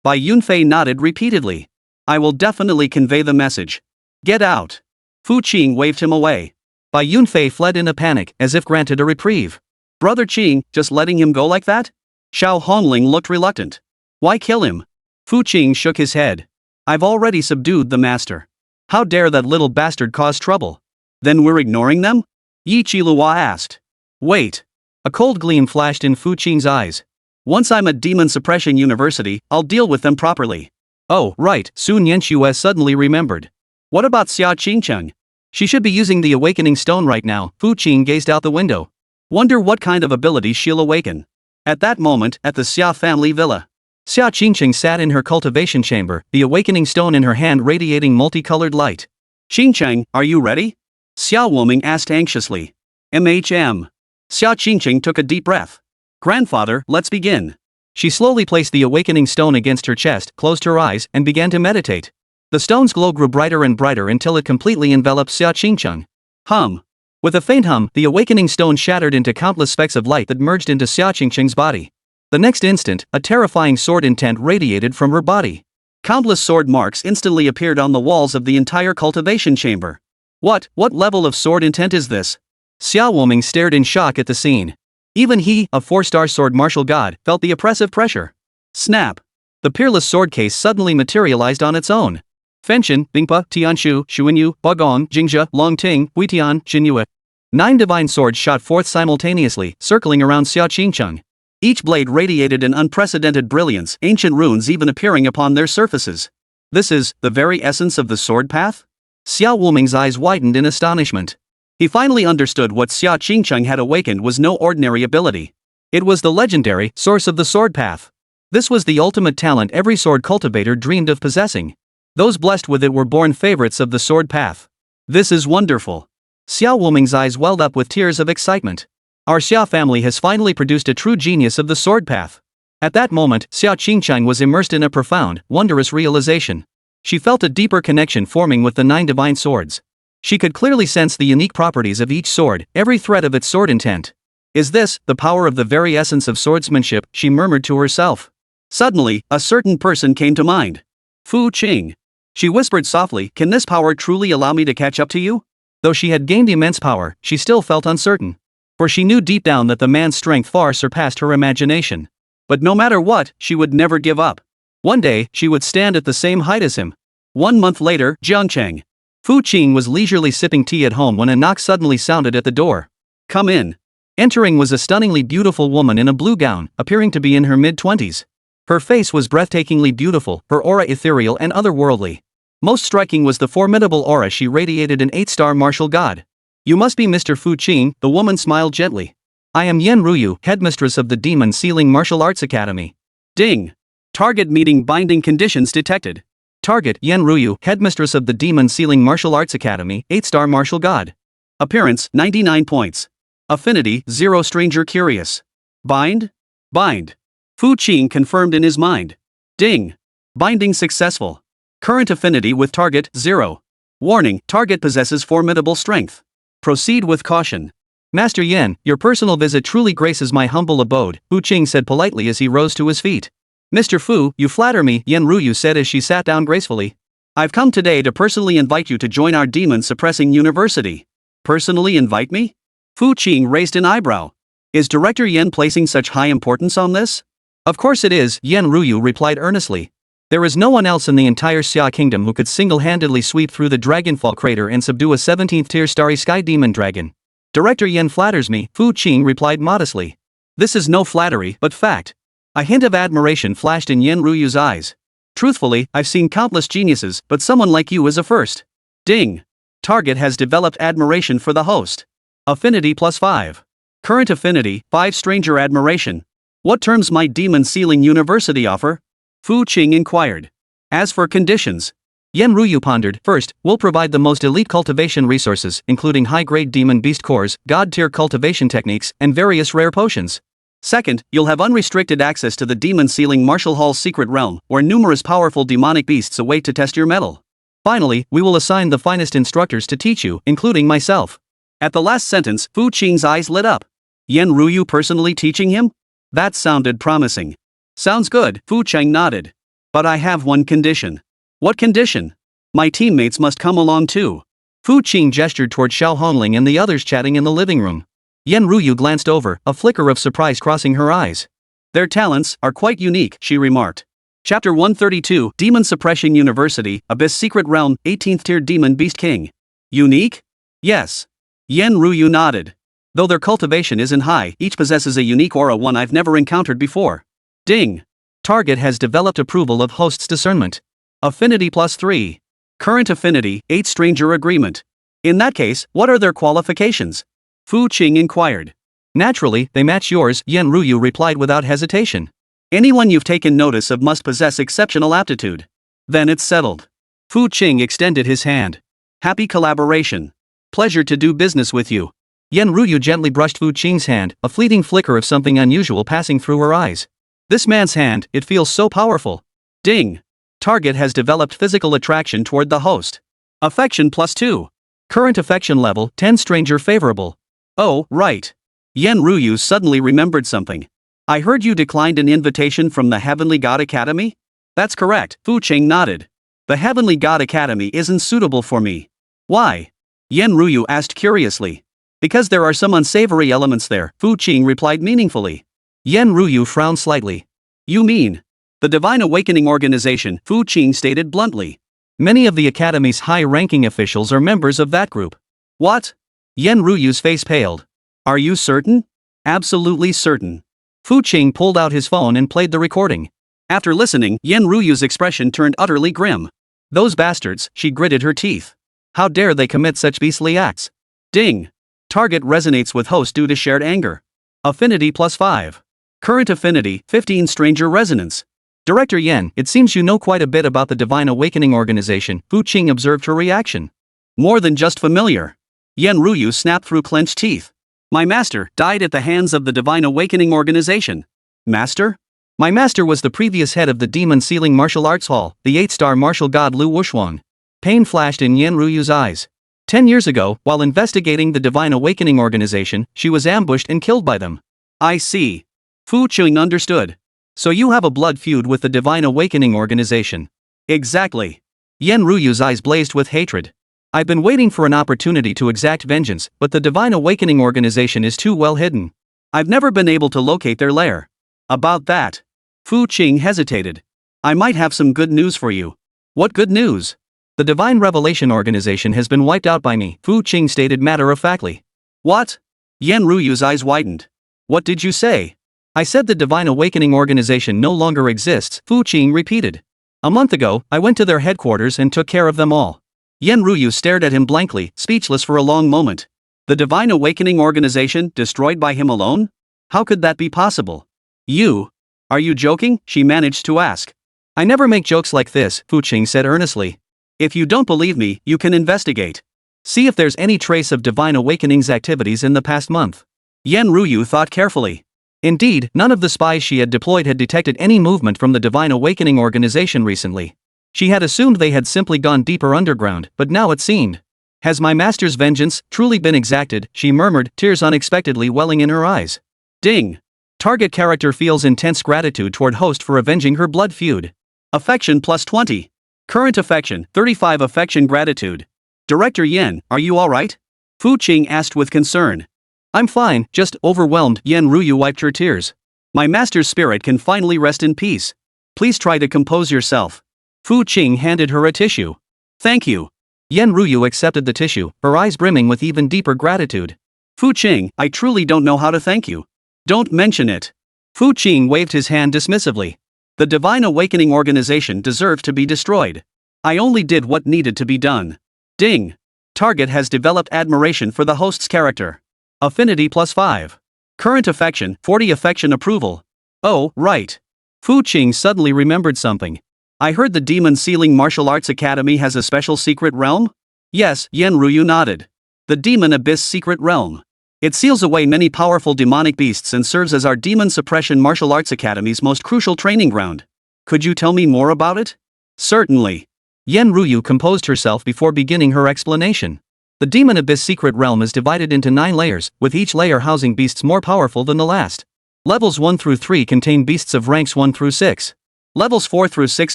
Bai Yunfei nodded repeatedly. I will definitely convey the message. Get out. Fu Qing waved him away. Bai Yunfei fled in a panic, as if granted a reprieve. Brother Qing, just letting him go like that? Xiao Hongling looked reluctant. Why kill him? Fu Qing shook his head. I've already subdued the master. How dare that little bastard cause trouble? Then we're ignoring them? Yi Qiluo asked. Wait. A cold gleam flashed in Fu Qing's eyes. Once I'm at Demon Suppression University, I'll deal with them properly. Oh, right, Sun Yanxue suddenly remembered. What about Xia Qingcheng? She should be using the awakening stone right now. Fu Qing gazed out the window. Wonder what kind of abilities she'll awaken. At that moment, at the Xia family villa, Xia Qingcheng sat in her cultivation chamber, the awakening stone in her hand radiating multicolored light. Qingcheng, are you ready? Xia Woming asked anxiously. Xia Qingcheng took a deep breath. Grandfather, let's begin. She slowly placed the awakening stone against her chest, closed her eyes, and began to meditate. The stone's glow grew brighter and brighter until it completely enveloped Xia Qingcheng. Hum. With a faint hum, the awakening stone shattered into countless specks of light that merged into Xia Qingcheng's body. The next instant, a terrifying sword intent radiated from her body. Countless sword marks instantly appeared on the walls of the entire cultivation chamber. What level of sword intent is this? Xia Woming stared in shock at the scene. Even he, a 4-star sword martial god, felt the oppressive pressure. Snap! The peerless sword case suddenly materialized on its own. Fenshin, Bingpa, Tianshu, Xuanyu, Bagong, Jingzhe, Longting, Huitian, Xinyu. 9 divine swords shot forth simultaneously, circling around Xia Qingcheng. Each blade radiated an unprecedented brilliance, ancient runes even appearing upon their surfaces. This is the very essence of the sword path? Xiao Wuming's eyes widened in astonishment. He finally understood what Xia Qingcheng had awakened was no ordinary ability. It was the legendary source of the sword path. This was the ultimate talent every sword cultivator dreamed of possessing. Those blessed with it were born favorites of the sword path. This is wonderful. Xiao Wuming's eyes welled up with tears of excitement. Our Xia family has finally produced a true genius of the sword path. At that moment, Xia Qingcheng was immersed in a profound, wondrous realization. She felt a deeper connection forming with the 9 divine swords. She could clearly sense the unique properties of each sword, every thread of its sword intent. Is this the power of the very essence of swordsmanship? She murmured to herself. Suddenly, a certain person came to mind. Fu Qing. She whispered softly, "Can this power truly allow me to catch up to you?" Though she had gained immense power, she still felt uncertain. For she knew deep down that the man's strength far surpassed her imagination. But no matter what, she would never give up. One day, she would stand at the same height as him. 1 month later, Jiangcheng. Fu Qing was leisurely sipping tea at home when a knock suddenly sounded at the door. "Come in." Entering was a stunningly beautiful woman in a blue gown, appearing to be in her mid-20s. Her face was breathtakingly beautiful, her aura ethereal and otherworldly. Most striking was the formidable aura she radiated, an 8-star martial god. "You must be Mr. Fu Qing," the woman smiled gently. "I am Yen Ruyu, headmistress of the Demon Sealing Martial Arts Academy." Ding! Target meeting binding conditions detected. Target: Yen Ruyu, headmistress of the Demon Sealing Martial Arts Academy, 8-star martial god. Appearance: 99 points. Affinity: 0. Stranger curious. Bind? Bind. Fu Qing confirmed in his mind. Ding! Binding successful. Current affinity with target: 0. Warning: target possesses formidable strength. Proceed with caution. "Master Yen, your personal visit truly graces my humble abode," Fu Qing said politely as he rose to his feet. "Mr. Fu, you flatter me," Yen Ruyu said as she sat down gracefully. "I've come today to personally invite you to join our demon-suppressing university." Personally invite me? Fu Qing raised an eyebrow. Is Director Yen placing such high importance on this? Of course it is, Yen Ruyu replied earnestly. There is no one else in the entire Xia kingdom who could single-handedly sweep through the Dragonfall crater and subdue a 17th-tier starry sky demon dragon. Director Yen flatters me, Fu Qing replied modestly. This is no flattery, but fact. A hint of admiration flashed in Yen Ruyu's eyes. Truthfully, I've seen countless geniuses, but someone like you is a first. Ding! Target has developed admiration for the host. Affinity +5. Current affinity, 5. Stranger admiration. What terms might Demon Sealing University offer? Fu Qing inquired. As for conditions, Yen Ruyu pondered. First, we'll provide the most elite cultivation resources, including high-grade demon beast cores, god-tier cultivation techniques, and various rare potions. Second, you'll have unrestricted access to the Demon Sealing Martial Hall's secret realm, where numerous powerful demonic beasts await to test your mettle. Finally, we will assign the finest instructors to teach you, including myself. At the last sentence, Fu Qing's eyes lit up. Yen Ruyu personally teaching him? That sounded promising. Sounds good, Fu Qing nodded. But I have one condition. What condition? My teammates must come along too. Fu Qing gestured toward Xiao Honling and the others chatting in the living room. Yen Ruyu glanced over, a flicker of surprise crossing her eyes. Their talents are quite unique, she remarked. Chapter 132, Demon Suppression University, Abyss Secret Realm, 18th Tier Demon Beast King. Unique? Yes. Yen Ruyu nodded. Though their cultivation isn't high, each possesses a unique aura, one I've never encountered before. Ding! Target has developed approval of host's discernment. Affinity +3. Current affinity, 8. Stranger agreement. In that case, what are their qualifications? Fu Qing inquired. Naturally, they match yours, Yen Ruyu replied without hesitation. Anyone you've taken notice of must possess exceptional aptitude. Then it's settled. Fu Qing extended his hand. Happy collaboration. Pleasure to do business with you. Yen Ruyu gently brushed Fu Qing's hand, a fleeting flicker of something unusual passing through her eyes. This man's hand, it feels so powerful. Ding! Target has developed physical attraction toward the host. Affection +2. Current affection level, 10. Stranger favorable. Oh, right. Yen Ruyu suddenly remembered something. I heard you declined an invitation from the Heavenly God Academy? That's correct, Fu Qing nodded. The Heavenly God Academy isn't suitable for me. Why? Yen Ruyu asked curiously. Because there are some unsavory elements there, Fu Qing replied meaningfully. Yen Ruyu frowned slightly. You mean? The Divine Awakening Organization, Fu Qing stated bluntly. Many of the Academy's high-ranking officials are members of that group. What? Yen Ruyu's face paled. Are you certain? Absolutely certain. Fu Qing pulled out his phone and played the recording. After listening, Yen Ruyu's expression turned utterly grim. Those bastards, she gritted her teeth. How dare they commit such beastly acts? Ding. Target resonates with host due to shared anger. Affinity +5. Current affinity, 15 stranger resonance. Director Yen, it seems you know quite a bit about the Divine Awakening organization. Fu Qing observed her reaction. More than just familiar. Yen Ruyu snapped through clenched teeth. My master died at the hands of the Divine Awakening organization. Master? My master was the previous head of the Demon Sealing Martial Arts Hall, the 8-star martial god Lu Wushuang. Pain flashed in Yen Ruyu's eyes. 10 years ago, while investigating the Divine Awakening organization, she was ambushed and killed by them. I see. Fu Qing understood. So you have a blood feud with the Divine Awakening organization. Exactly. Yen Ruyu's eyes blazed with hatred. I've been waiting for an opportunity to exact vengeance, but the Divine Awakening organization is too well hidden. I've never been able to locate their lair. About that. Fu Qing hesitated. I might have some good news for you. What good news? The Divine Revelation organization has been wiped out by me, Fu Qing stated matter-of-factly. What? Yen Ruyu's eyes widened. What did you say? I said the Divine Awakening organization no longer exists, Fu Qing repeated. A month ago, I went to their headquarters and took care of them all. Yen Ruyu stared at him blankly, speechless for a long moment. The Divine Awakening organization destroyed by him alone? How could that be possible? You? Are you joking? She managed to ask. I never make jokes like this, Fu Qing said earnestly. If you don't believe me, you can investigate. See if there's any trace of Divine Awakening's activities in the past month. Yen Ruyu thought carefully. Indeed, none of the spies she had deployed had detected any movement from the Divine Awakening organization recently. She had assumed they had simply gone deeper underground, but now it seemed. Has my master's vengeance truly been exacted? She murmured, tears unexpectedly welling in her eyes. Ding. Target character feels intense gratitude toward host for avenging her blood feud. Affection +20. Current affection, 35 affection gratitude. Director Yen, are you alright? Fu Qing asked with concern. I'm fine, just overwhelmed. Yen Ruyu wiped her tears. My master's spirit can finally rest in peace. Please try to compose yourself. Fu Qing handed her a tissue. Thank you. Yen Ruyu accepted the tissue, her eyes brimming with even deeper gratitude. Fu Qing, I truly don't know how to thank you. Don't mention it. Fu Qing waved his hand dismissively. The Divine Awakening organization deserved to be destroyed. I only did what needed to be done. Ding. Target has developed admiration for the host's character. Affinity +5. Current affection, 40 affection approval. Oh, right. Fu Qing suddenly remembered something. I heard the Demon Sealing Martial Arts Academy has a special secret realm? Yes, Yen Ruyu nodded. The Demon Abyss Secret Realm. It seals away many powerful demonic beasts and serves as our Demon Suppression Martial Arts Academy's most crucial training ground. Could you tell me more about it? Certainly. Yen Ruyu composed herself before beginning her explanation. The Demon Abyss Secret Realm is divided into 9 layers, with each layer housing beasts more powerful than the last. Levels 1 through 3 contain beasts of ranks 1 through 6. Levels 4 through 6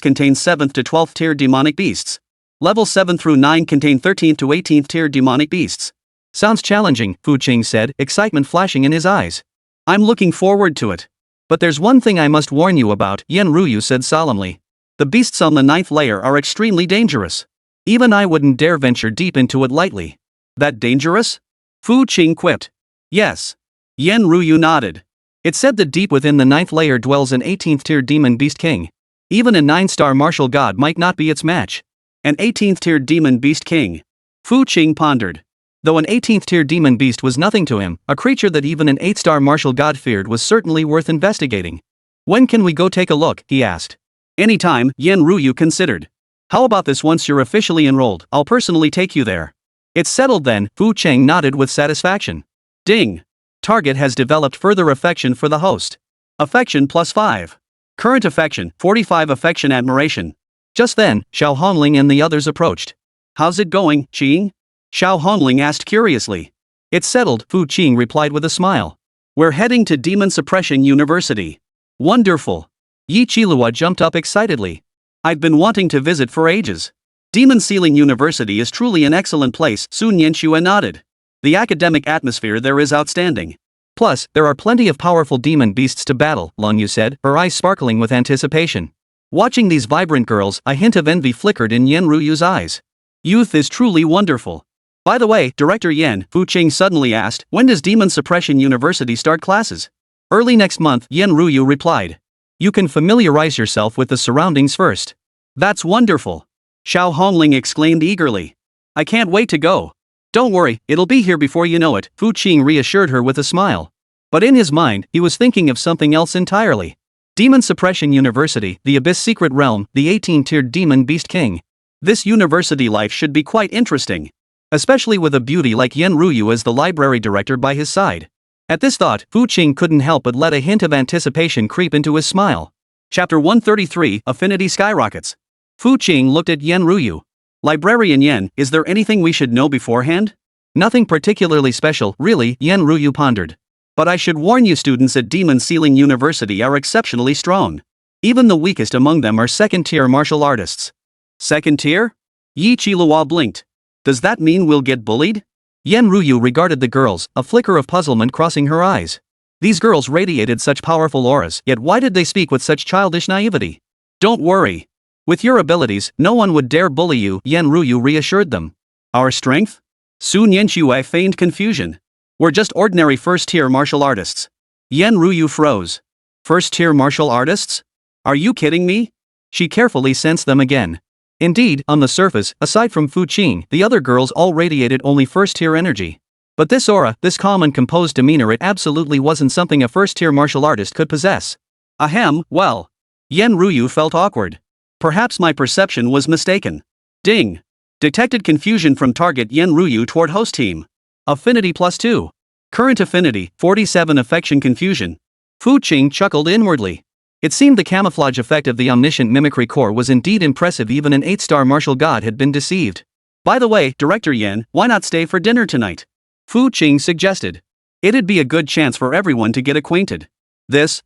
contain 7th to 12th tier demonic beasts. Levels 7 through 9 contain 13th to 18th tier demonic beasts. Sounds challenging, Fu Qing said, excitement flashing in his eyes. I'm looking forward to it. But there's one thing I must warn you about, Yen Ruyu said solemnly. The beasts on the 9th layer are extremely dangerous. Even I wouldn't dare venture deep into it lightly. That dangerous? Fu Qing quipped. Yes. Yen Ruyu nodded. It said that deep within the 9th layer dwells an 18th tier demon beast king. Even a 9-star martial god might not be its match. An 18th tier demon beast king. Fu Qing pondered. Though an 18th tier demon beast was nothing to him, a creature that even an 8-star martial god feared was certainly worth investigating. When can we go take a look? He asked. Anytime, Yen Ruyu considered. How about this? Once you're officially enrolled, I'll personally take you there. It's settled then, Fu Qing nodded with satisfaction. Ding. Target has developed further affection for the host. Affection +5. Current affection, 45 affection admiration. Just then, Xiao Hongling and the others approached. How's it going, Qing? Xiao Hongling asked curiously. It's settled, Fu Qing replied with a smile. We're heading to Demon Suppression University. Wonderful. Yi Qilua jumped up excitedly. I've been wanting to visit for ages. Demon Sealing University is truly an excellent place, Sun Yanxue nodded. The academic atmosphere there is outstanding. Plus, there are plenty of powerful demon beasts to battle, Long Yu said, her eyes sparkling with anticipation. Watching these vibrant girls, a hint of envy flickered in Yen Ruyu's eyes. Youth is truly wonderful. By the way, Director Yen, Fu Qing suddenly asked, when does Demon Suppression University start classes? Early next month, Yen Ruyu replied. You can familiarize yourself with the surroundings first. That's wonderful. Xiao Hongling exclaimed eagerly. I can't wait to go. Don't worry, it'll be here before you know it, Fu Qing reassured her with a smile. But in his mind, he was thinking of something else entirely. Demon Suppression University, the Abyss Secret Realm, the 18-tiered Demon Beast King. This university life should be quite interesting. Especially with a beauty like Yen Ruyu as the library director by his side. At this thought, Fu Qing couldn't help but let a hint of anticipation creep into his smile. Chapter 133, Affinity Skyrockets. Fu Qing looked at Yen Ruyu. Librarian Yen, is there anything we should know beforehand? Nothing particularly special, really, Yen Ruyu pondered. But I should warn you, students at Demon Ceiling University are exceptionally strong. Even the weakest among them are second-tier martial artists. Second tier? Yi Qilua blinked. Does that mean we'll get bullied? Yen Ruyu regarded the girls, a flicker of puzzlement crossing her eyes. These girls radiated such powerful auras, yet why did they speak with such childish naivety? Don't worry. With your abilities, no one would dare bully you, Yen Ruyu reassured them. Our strength? Sun Yenxue feigned confusion. We're just ordinary first-tier martial artists. Yen Ruyu froze. First-tier martial artists? Are you kidding me? She carefully sensed them again. Indeed, on the surface, aside from Fu Qing, the other girls all radiated only first-tier energy. But this aura, this calm and composed demeanor, it absolutely wasn't something a first-tier martial artist could possess. Ahem, well. Yen Ruyu felt awkward. Perhaps my perception was mistaken. Ding. Detected confusion from target Yen Ruyu toward host team. Affinity +2. Current affinity, 47 affection confusion. Fu Qing chuckled inwardly. It seemed the camouflage effect of the omniscient mimicry core was indeed impressive. Even an 8-star martial god had been deceived. By the way, Director Yen, why not stay for dinner tonight? Fu Qing suggested. It'd be a good chance for everyone to get acquainted.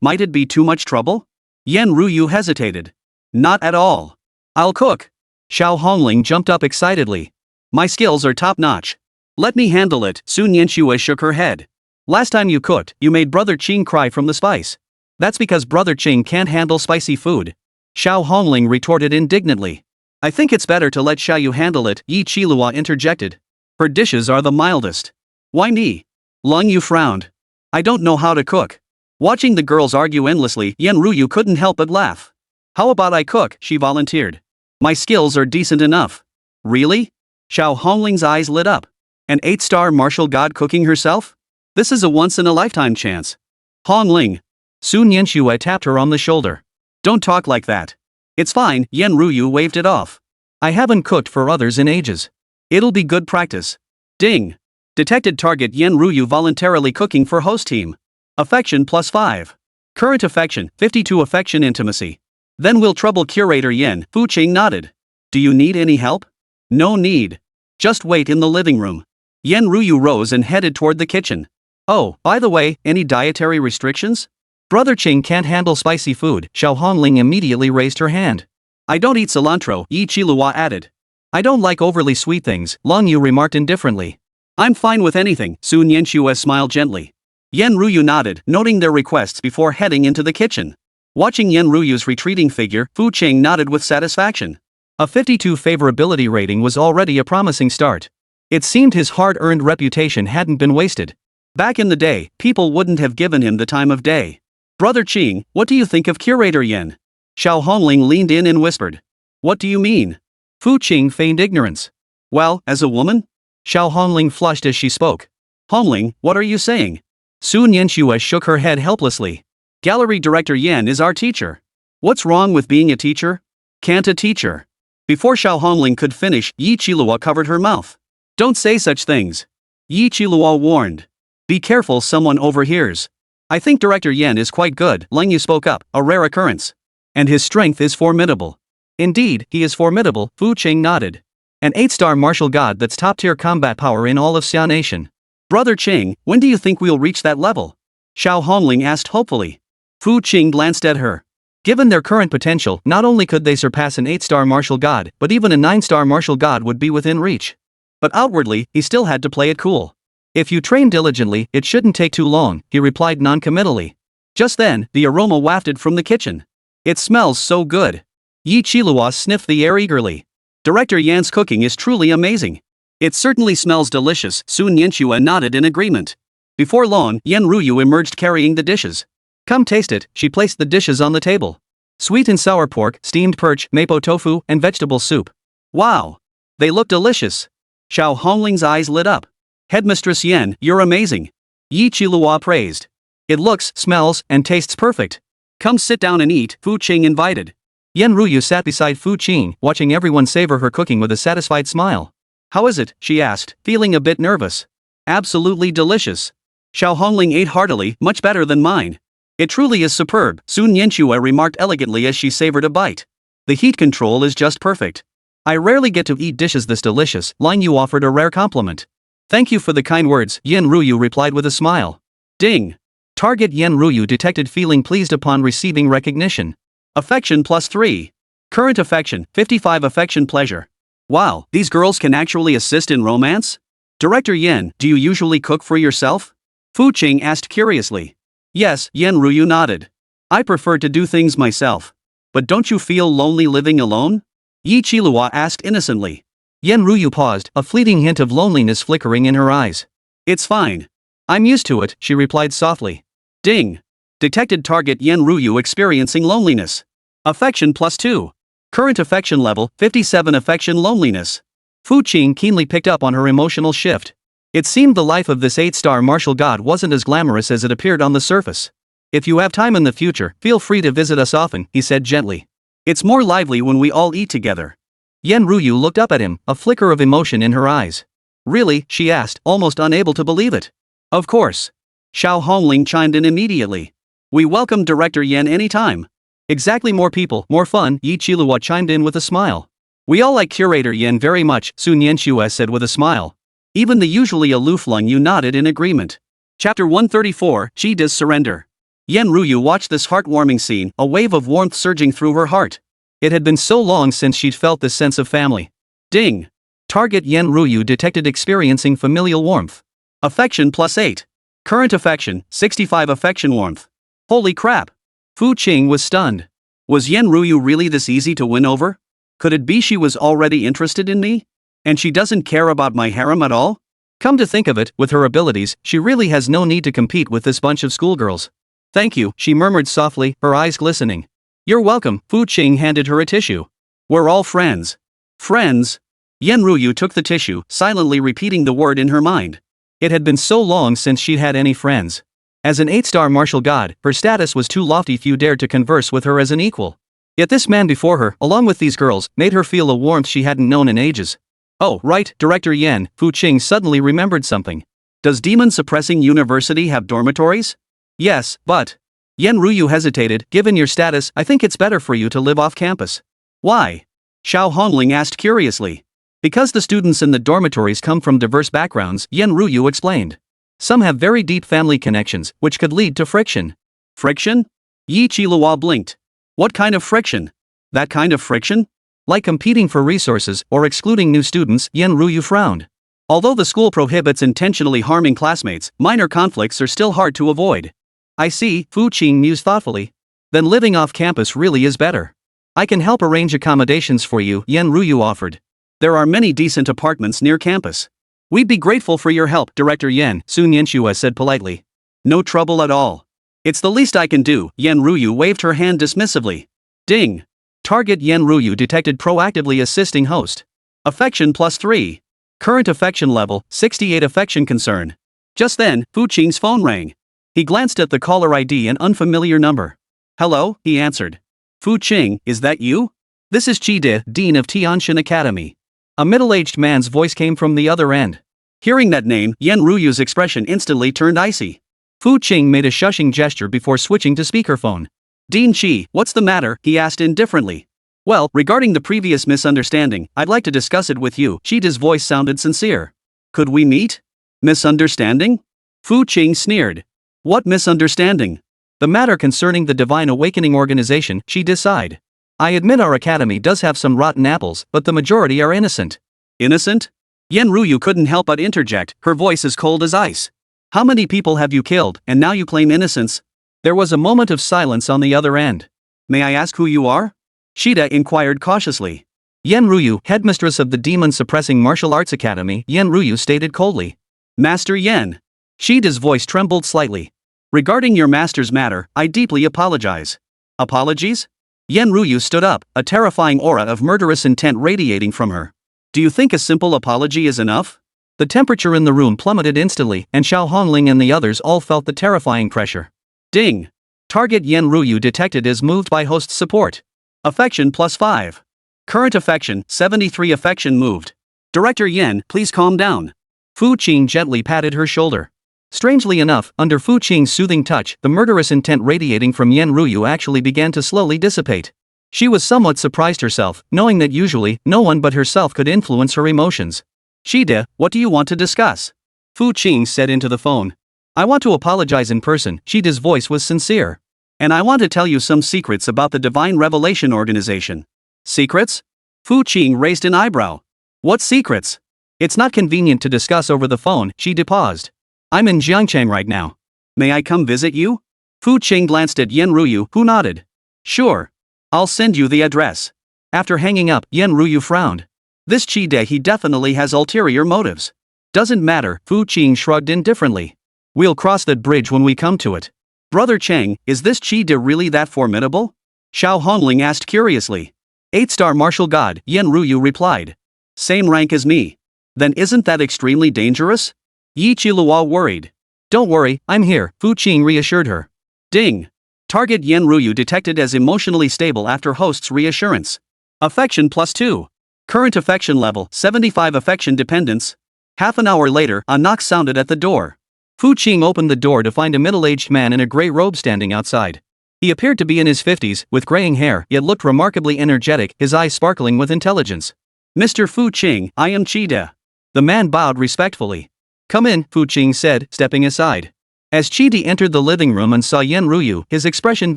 Might it be too much trouble? Yen Ruyu hesitated. Not at all. I'll cook. Xiao Hongling jumped up excitedly. My skills are top-notch. Let me handle it, Sun Yenxue shook her head. Last time you cooked, you made Brother Qing cry from the spice. That's because Brother Qing can't handle spicy food. Xiao Hongling retorted indignantly. I think it's better to let Xiaoyu handle it, Yi Qilua interjected. Her dishes are the mildest. Why me? Lung Yu frowned. I don't know how to cook. Watching the girls argue endlessly, Yen Ruyu couldn't help but laugh. How about I cook, she volunteered. My skills are decent enough. Really? Xiao Hongling's eyes lit up. An 8-star martial god cooking herself? This is a once-in-a-lifetime chance. Hongling. Sun Yenxue tapped her on the shoulder. Don't talk like that. It's fine, Yen Ruyu waved it off. I haven't cooked for others in ages. It'll be good practice. Ding. Detected target Yen Ruyu voluntarily cooking for host team. Affection +5. Current affection, 52 affection intimacy. Then we'll trouble Curator Yen, Fu Qing nodded. Do you need any help? No need. Just wait in the living room. Yen Ruyu rose and headed toward the kitchen. Oh, by the way, any dietary restrictions? Brother Qing can't handle spicy food, Xiao Hongling immediately raised her hand. I don't eat cilantro, Yi Qilua added. I don't like overly sweet things, Long Yu remarked indifferently. I'm fine with anything, Sun Yenxue smiled gently. Yen Ruyu nodded, noting their requests before heading into the kitchen. Watching Yen Ruyu's retreating figure, Fu Qing nodded with satisfaction. A 52 favorability rating was already a promising start. It seemed his hard-earned reputation hadn't been wasted. Back in the day, people wouldn't have given him the time of day. Brother Qing, what do you think of Curator Yen? Xiao Hongling leaned in and whispered. What do you mean? Fu Qing feigned ignorance. Well, as a woman? Xiao Hongling flushed as she spoke. Hongling, what are you saying? Sun Yenxue shook her head helplessly. Gallery Director Yen is our teacher. What's wrong with being a teacher? Can't a teacher? Before Xiao Hongling could finish, Yi Qilua covered her mouth. Don't say such things. Yi Qilua warned. Be careful, someone overhears. I think Director Yen is quite good, Leng Yu spoke up, a rare occurrence. And his strength is formidable. Indeed, he is formidable, Fu Qing nodded. An 8-star martial god that's top-tier combat power in all of Xia Nation. Brother Qing, when do you think we'll reach that level? Xiao Hongling asked hopefully. Fu Qing glanced at her. Given their current potential, not only could they surpass an 8-star martial god, but even a 9-star martial god would be within reach. But outwardly, he still had to play it cool. If you train diligently, it shouldn't take too long, he replied non-committally. Just then, the aroma wafted from the kitchen. It smells so good. Yi Qilua sniffed the air eagerly. Director Yan's cooking is truly amazing. It certainly smells delicious, Sun Yenxue nodded in agreement. Before long, Yen Ruyu emerged carrying the dishes. Come taste it, she placed the dishes on the table. Sweet and sour pork, steamed perch, mapo tofu, and vegetable soup. Wow! They look delicious. Xiao Hongling's eyes lit up. Headmistress Yan, you're amazing. Yi Qilihua praised. It looks, smells, and tastes perfect. Come sit down and eat, Fu Qing invited. Yan Ruyu sat beside Fu Qing, watching everyone savor her cooking with a satisfied smile. How is it? She asked, feeling a bit nervous. Absolutely delicious. Xiao Hongling ate heartily, much better than mine. It truly is superb, Sun Yanxue remarked elegantly as she savored a bite. The heat control is just perfect. I rarely get to eat dishes this delicious, Lin Yu offered a rare compliment. Thank you for the kind words, Yan Ruyu replied with a smile. Ding! Target Yan Ruyu detected feeling pleased upon receiving recognition. Affection +3. Current affection, 55 affection pleasure. Wow, these girls can actually assist in romance? Director Yan, do you usually cook for yourself? Fu Qing asked curiously. Yes, Yan Ruyu nodded. I prefer to do things myself. But don't you feel lonely living alone? Yi Qilihua asked innocently. Yan Ruyu paused, a fleeting hint of loneliness flickering in her eyes. It's fine. I'm used to it, she replied softly. Ding! Detected target Yan Ruyu experiencing loneliness. Affection +2. Current affection level, 57 affection loneliness. Fu Qing keenly picked up on her emotional shift. It seemed the life of this 8-star martial god wasn't as glamorous as it appeared on the surface. If you have time in the future, feel free to visit us often, he said gently. It's more lively when we all eat together. Yan Ruyu looked up at him, a flicker of emotion in her eyes. Really? She asked, almost unable to believe it. Of course. Xiao Hongling chimed in immediately. We welcome Director Yan anytime. Exactly, more people, more fun, Yi Qilihua chimed in with a smile. We all like Curator Yan very much, Sun Yanxue said with a smile. Even the usually aloof Lung Yu nodded in agreement. Chapter 134, She Does Surrender. Yan Ruyu watched this heartwarming scene, a wave of warmth surging through her heart. It had been so long since she'd felt this sense of family. Ding! Target Yan Ruyu detected experiencing familial warmth. Affection +8. Current affection, 65 affection warmth. Holy crap! Fu Qing was stunned. Was Yan Ruyu really this easy to win over? Could it be she was already interested in me? And she doesn't care about my harem at all? Come to think of it, with her abilities, she really has no need to compete with this bunch of schoolgirls. Thank you, she murmured softly, her eyes glistening. You're welcome, Fu Qing handed her a tissue. We're all friends. Friends? Yan Ruyu took the tissue, silently repeating the word in her mind. It had been so long since she'd had any friends. As an 8-star martial god, her status was too lofty, few dared to converse with her as an equal. Yet this man before her, along with these girls, made her feel a warmth she hadn't known in ages. Oh, right, Director Yan, Fu Qing suddenly remembered something. Does Demon Suppressing University have dormitories? Yes, but... Yan Ruyu hesitated. Given your status, I think it's better for you to live off campus. Why? Xiao Hongling asked curiously. Because the students in the dormitories come from diverse backgrounds, Yan Ruyu explained. Some have very deep family connections, which could lead to friction. Friction? Yi Qilihua blinked. What kind of friction? That kind of friction? Like competing for resources or excluding new students, Yan Ruyu frowned. Although the school prohibits intentionally harming classmates, minor conflicts are still hard to avoid. I see, Fu Qing mused thoughtfully. Then living off campus really is better. I can help arrange accommodations for you, Yan Ruyu offered. There are many decent apartments near campus. We'd be grateful for your help, Director Yan, Sun Yanxue said politely. No trouble at all. It's the least I can do, Yan Ruyu waved her hand dismissively. Ding! Target Yan Ruyu detected proactively assisting host. Affection +3. Current affection level, 68 affection concern. Just then, Fu Qing's phone rang. He glanced at the caller ID, an unfamiliar number. Hello, he answered. Fu Qing, is that you? This is Qi De, Dean of Tianshan Academy. A middle-aged man's voice came from the other end. Hearing that name, Yan Ruyu's expression instantly turned icy. Fu Qing made a shushing gesture before switching to speakerphone. Dean Qi, what's the matter? He asked indifferently. Well, regarding the previous misunderstanding, I'd like to discuss it with you. Qi De's voice sounded sincere. Could we meet? Misunderstanding? Fu Qing sneered. What misunderstanding? The matter concerning the Divine Awakening organization, Qi De sighed. I admit our academy does have some rotten apples, but the majority are innocent. Innocent? Yan Ruyu couldn't help but interject, her voice as cold as ice. How many people have you killed, and now you claim innocence? There was a moment of silence on the other end. May I ask who you are? Shida inquired cautiously. Yan Ruyu, headmistress of the Demon Suppressing Martial Arts Academy, Yan Ruyu stated coldly. Master Yan. Shida's voice trembled slightly. Regarding your master's matter, I deeply apologize. Apologies? Yan Ruyu stood up, a terrifying aura of murderous intent radiating from her. Do you think a simple apology is enough? The temperature in the room plummeted instantly, and Xiao Hongling and the others all felt the terrifying pressure. Ding! Target Yen Ruyu detected is moved by host support. Affection +5. Current affection 73. Affection moved. Director Yen, please calm down. Fu Qing gently patted her shoulder. Strangely enough, under Fu Qing's soothing touch, the murderous intent radiating from Yen Ruyu actually began to slowly dissipate. She was somewhat surprised herself, knowing that usually, no one but herself could influence her emotions. Shide, what do you want to discuss? Fu Qing said into the phone. I want to apologize in person. Shida's voice was sincere. And I want to tell you some secrets about the Divine Revelation Organization. Secrets? Fu Qing raised an eyebrow. What secrets? It's not convenient to discuss over the phone, Shida paused. I'm in Jiangchang right now. May I come visit you? Fu Qing glanced at Yen Ruyu, who nodded. Sure. I'll send you the address. After hanging up, Yen Ruyu frowned. This Qide he definitely has ulterior motives. Doesn't matter, Fu Qing shrugged indifferently. We'll cross that bridge when we come to it. Brother Cheng, is this Qide really that formidable? Xiao Hongling asked curiously. 8-star martial god, Yen Ruyu replied. Same rank as me. Then isn't that extremely dangerous? Yi Qilua worried. Don't worry, I'm here, Fu Qing reassured her. Ding! Target Yen Ruyu detected as emotionally stable after host's reassurance. Affection +2. Current affection level 75. Affection dependence. Half an hour later, a knock sounded at the door. Fu Qing opened the door to find a middle-aged man in a gray robe standing outside. He appeared to be in his 50s, with graying hair, yet looked remarkably energetic, his eyes sparkling with intelligence. Mr. Fu Qing, I am Qide. The man bowed respectfully. Come in, Fu Qing said, stepping aside. As Qide entered the living room and saw Yen Ruyu, his expression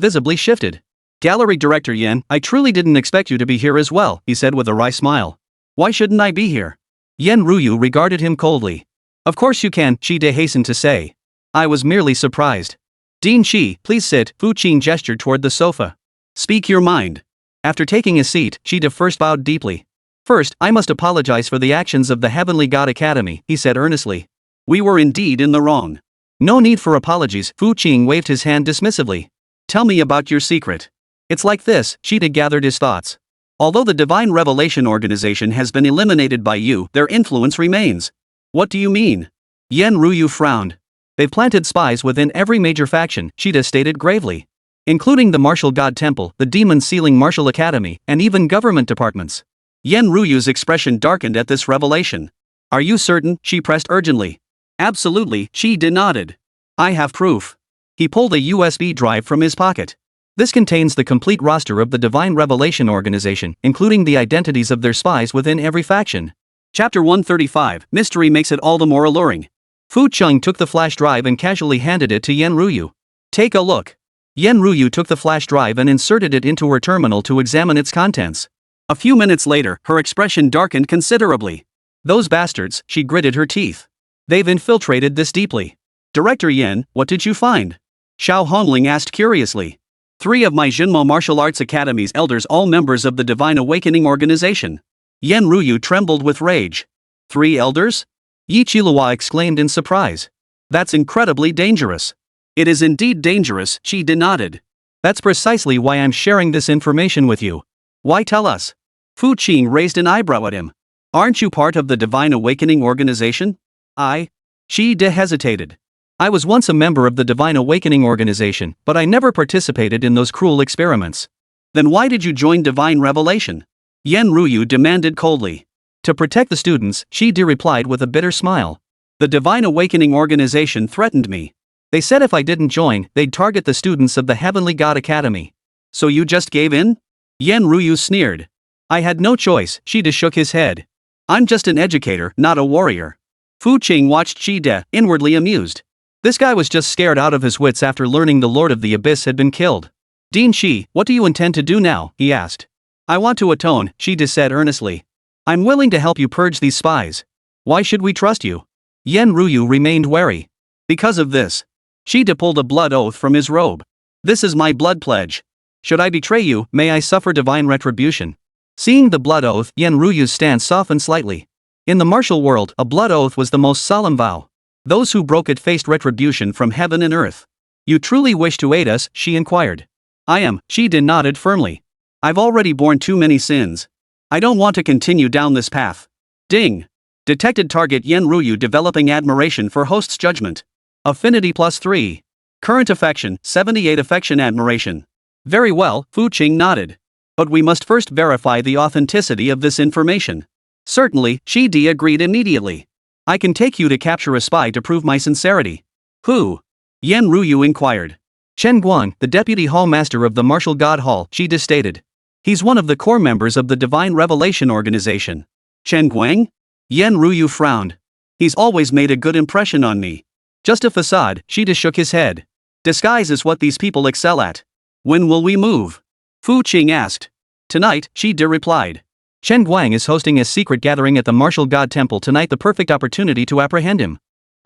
visibly shifted. Gallery Director Yen, I truly didn't expect you to be here as well, he said with a wry smile. Why shouldn't I be here? Yen Ruyu regarded him coldly. Of course you can, Qide hastened to say. I was merely surprised. Dean Shi, please sit, Fu Qing gestured toward the sofa. Speak your mind. After taking a seat, Qide first bowed deeply. First, I must apologize for the actions of the Heavenly God Academy, he said earnestly. We were indeed in the wrong. No need for apologies, Fu Qing waved his hand dismissively. Tell me about your secret. It's like this, Qide gathered his thoughts. Although the Divine Revelation Organization has been eliminated by you, their influence remains. What do you mean? Yen Ruyu frowned. They've planted spies within every major faction, Qide stated gravely. Including the Martial God Temple, the Demon Sealing Martial Academy, and even government departments. Yen Ruyu's expression darkened at this revelation. Are you certain? She pressed urgently. Absolutely, Qide nodded. I have proof. He pulled a USB drive from his pocket. This contains the complete roster of the Divine Revelation Organization, including the identities of their spies within every faction. Chapter 135, Mystery makes it all the more alluring. Fu Qing took the flash drive and casually handed it to Yen Ruyu. Take a look. Yen Ruyu took the flash drive and inserted it into her terminal to examine its contents. A few minutes later, her expression darkened considerably. Those bastards, she gritted her teeth. They've infiltrated this deeply. Director Yen, what did you find? Xiao Hongling asked curiously. 3 of my Jinmo Martial Arts Academy's elders, all members of the Divine Awakening Organization. Yen Ruyu trembled with rage. 3 elders? Yi Qilua exclaimed in surprise. That's incredibly dangerous. It is indeed dangerous, Qide nodded. That's precisely why I'm sharing this information with you. Why tell us? Fu Qing raised an eyebrow at him. Aren't you part of the Divine Awakening Organization? Qide hesitated. I was once a member of the Divine Awakening Organization, but I never participated in those cruel experiments. Then why did you join Divine Revelation? Yen Ruyu demanded coldly. To protect the students, Qide replied with a bitter smile. The Divine Awakening Organization threatened me. They said if I didn't join, they'd target the students of the Heavenly God Academy. So you just gave in? Yen Ruyu sneered. I had no choice, Qide shook his head. I'm just an educator, not a warrior. Fu Qing watched Qide, inwardly amused. This guy was just scared out of his wits after learning the Lord of the Abyss had been killed. Dean Shi, what do you intend to do now? He asked. I want to atone, Qide said earnestly. I'm willing to help you purge these spies. Why should we trust you? Yen Ruyu remained wary. Because of this. Qide pulled a blood oath from his robe. This is my blood pledge. Should I betray you, may I suffer divine retribution. Seeing the blood oath, Yen Ruyu's stance softened slightly. In the martial world, a blood oath was the most solemn vow. Those who broke it faced retribution from heaven and earth. You truly wish to aid us? She inquired. I am, Qide nodded firmly. I've already borne too many sins. I don't want to continue down this path. Ding. Detected target Yen Ruyu developing admiration for host's judgment. Affinity +3. Current affection, 78 affection admiration. Very well, Fu Qing nodded. But we must first verify the authenticity of this information. Certainly, Qi Di agreed immediately. I can take you to capture a spy to prove my sincerity. Who? Yen Ruyu inquired. Chen Guan, the deputy hall master of the martial god hall, Qi Di stated. He's one of the core members of the Divine Revelation Organization. Chen Guang? Yen Ruyu frowned. He's always made a good impression on me. Just a facade, Qi Di shook his head. Disguise is what these people excel at. When will we move? Fu Qing asked. Tonight, Qi Di replied. Chen Guang is hosting a secret gathering at the martial god temple tonight, the perfect opportunity to apprehend him.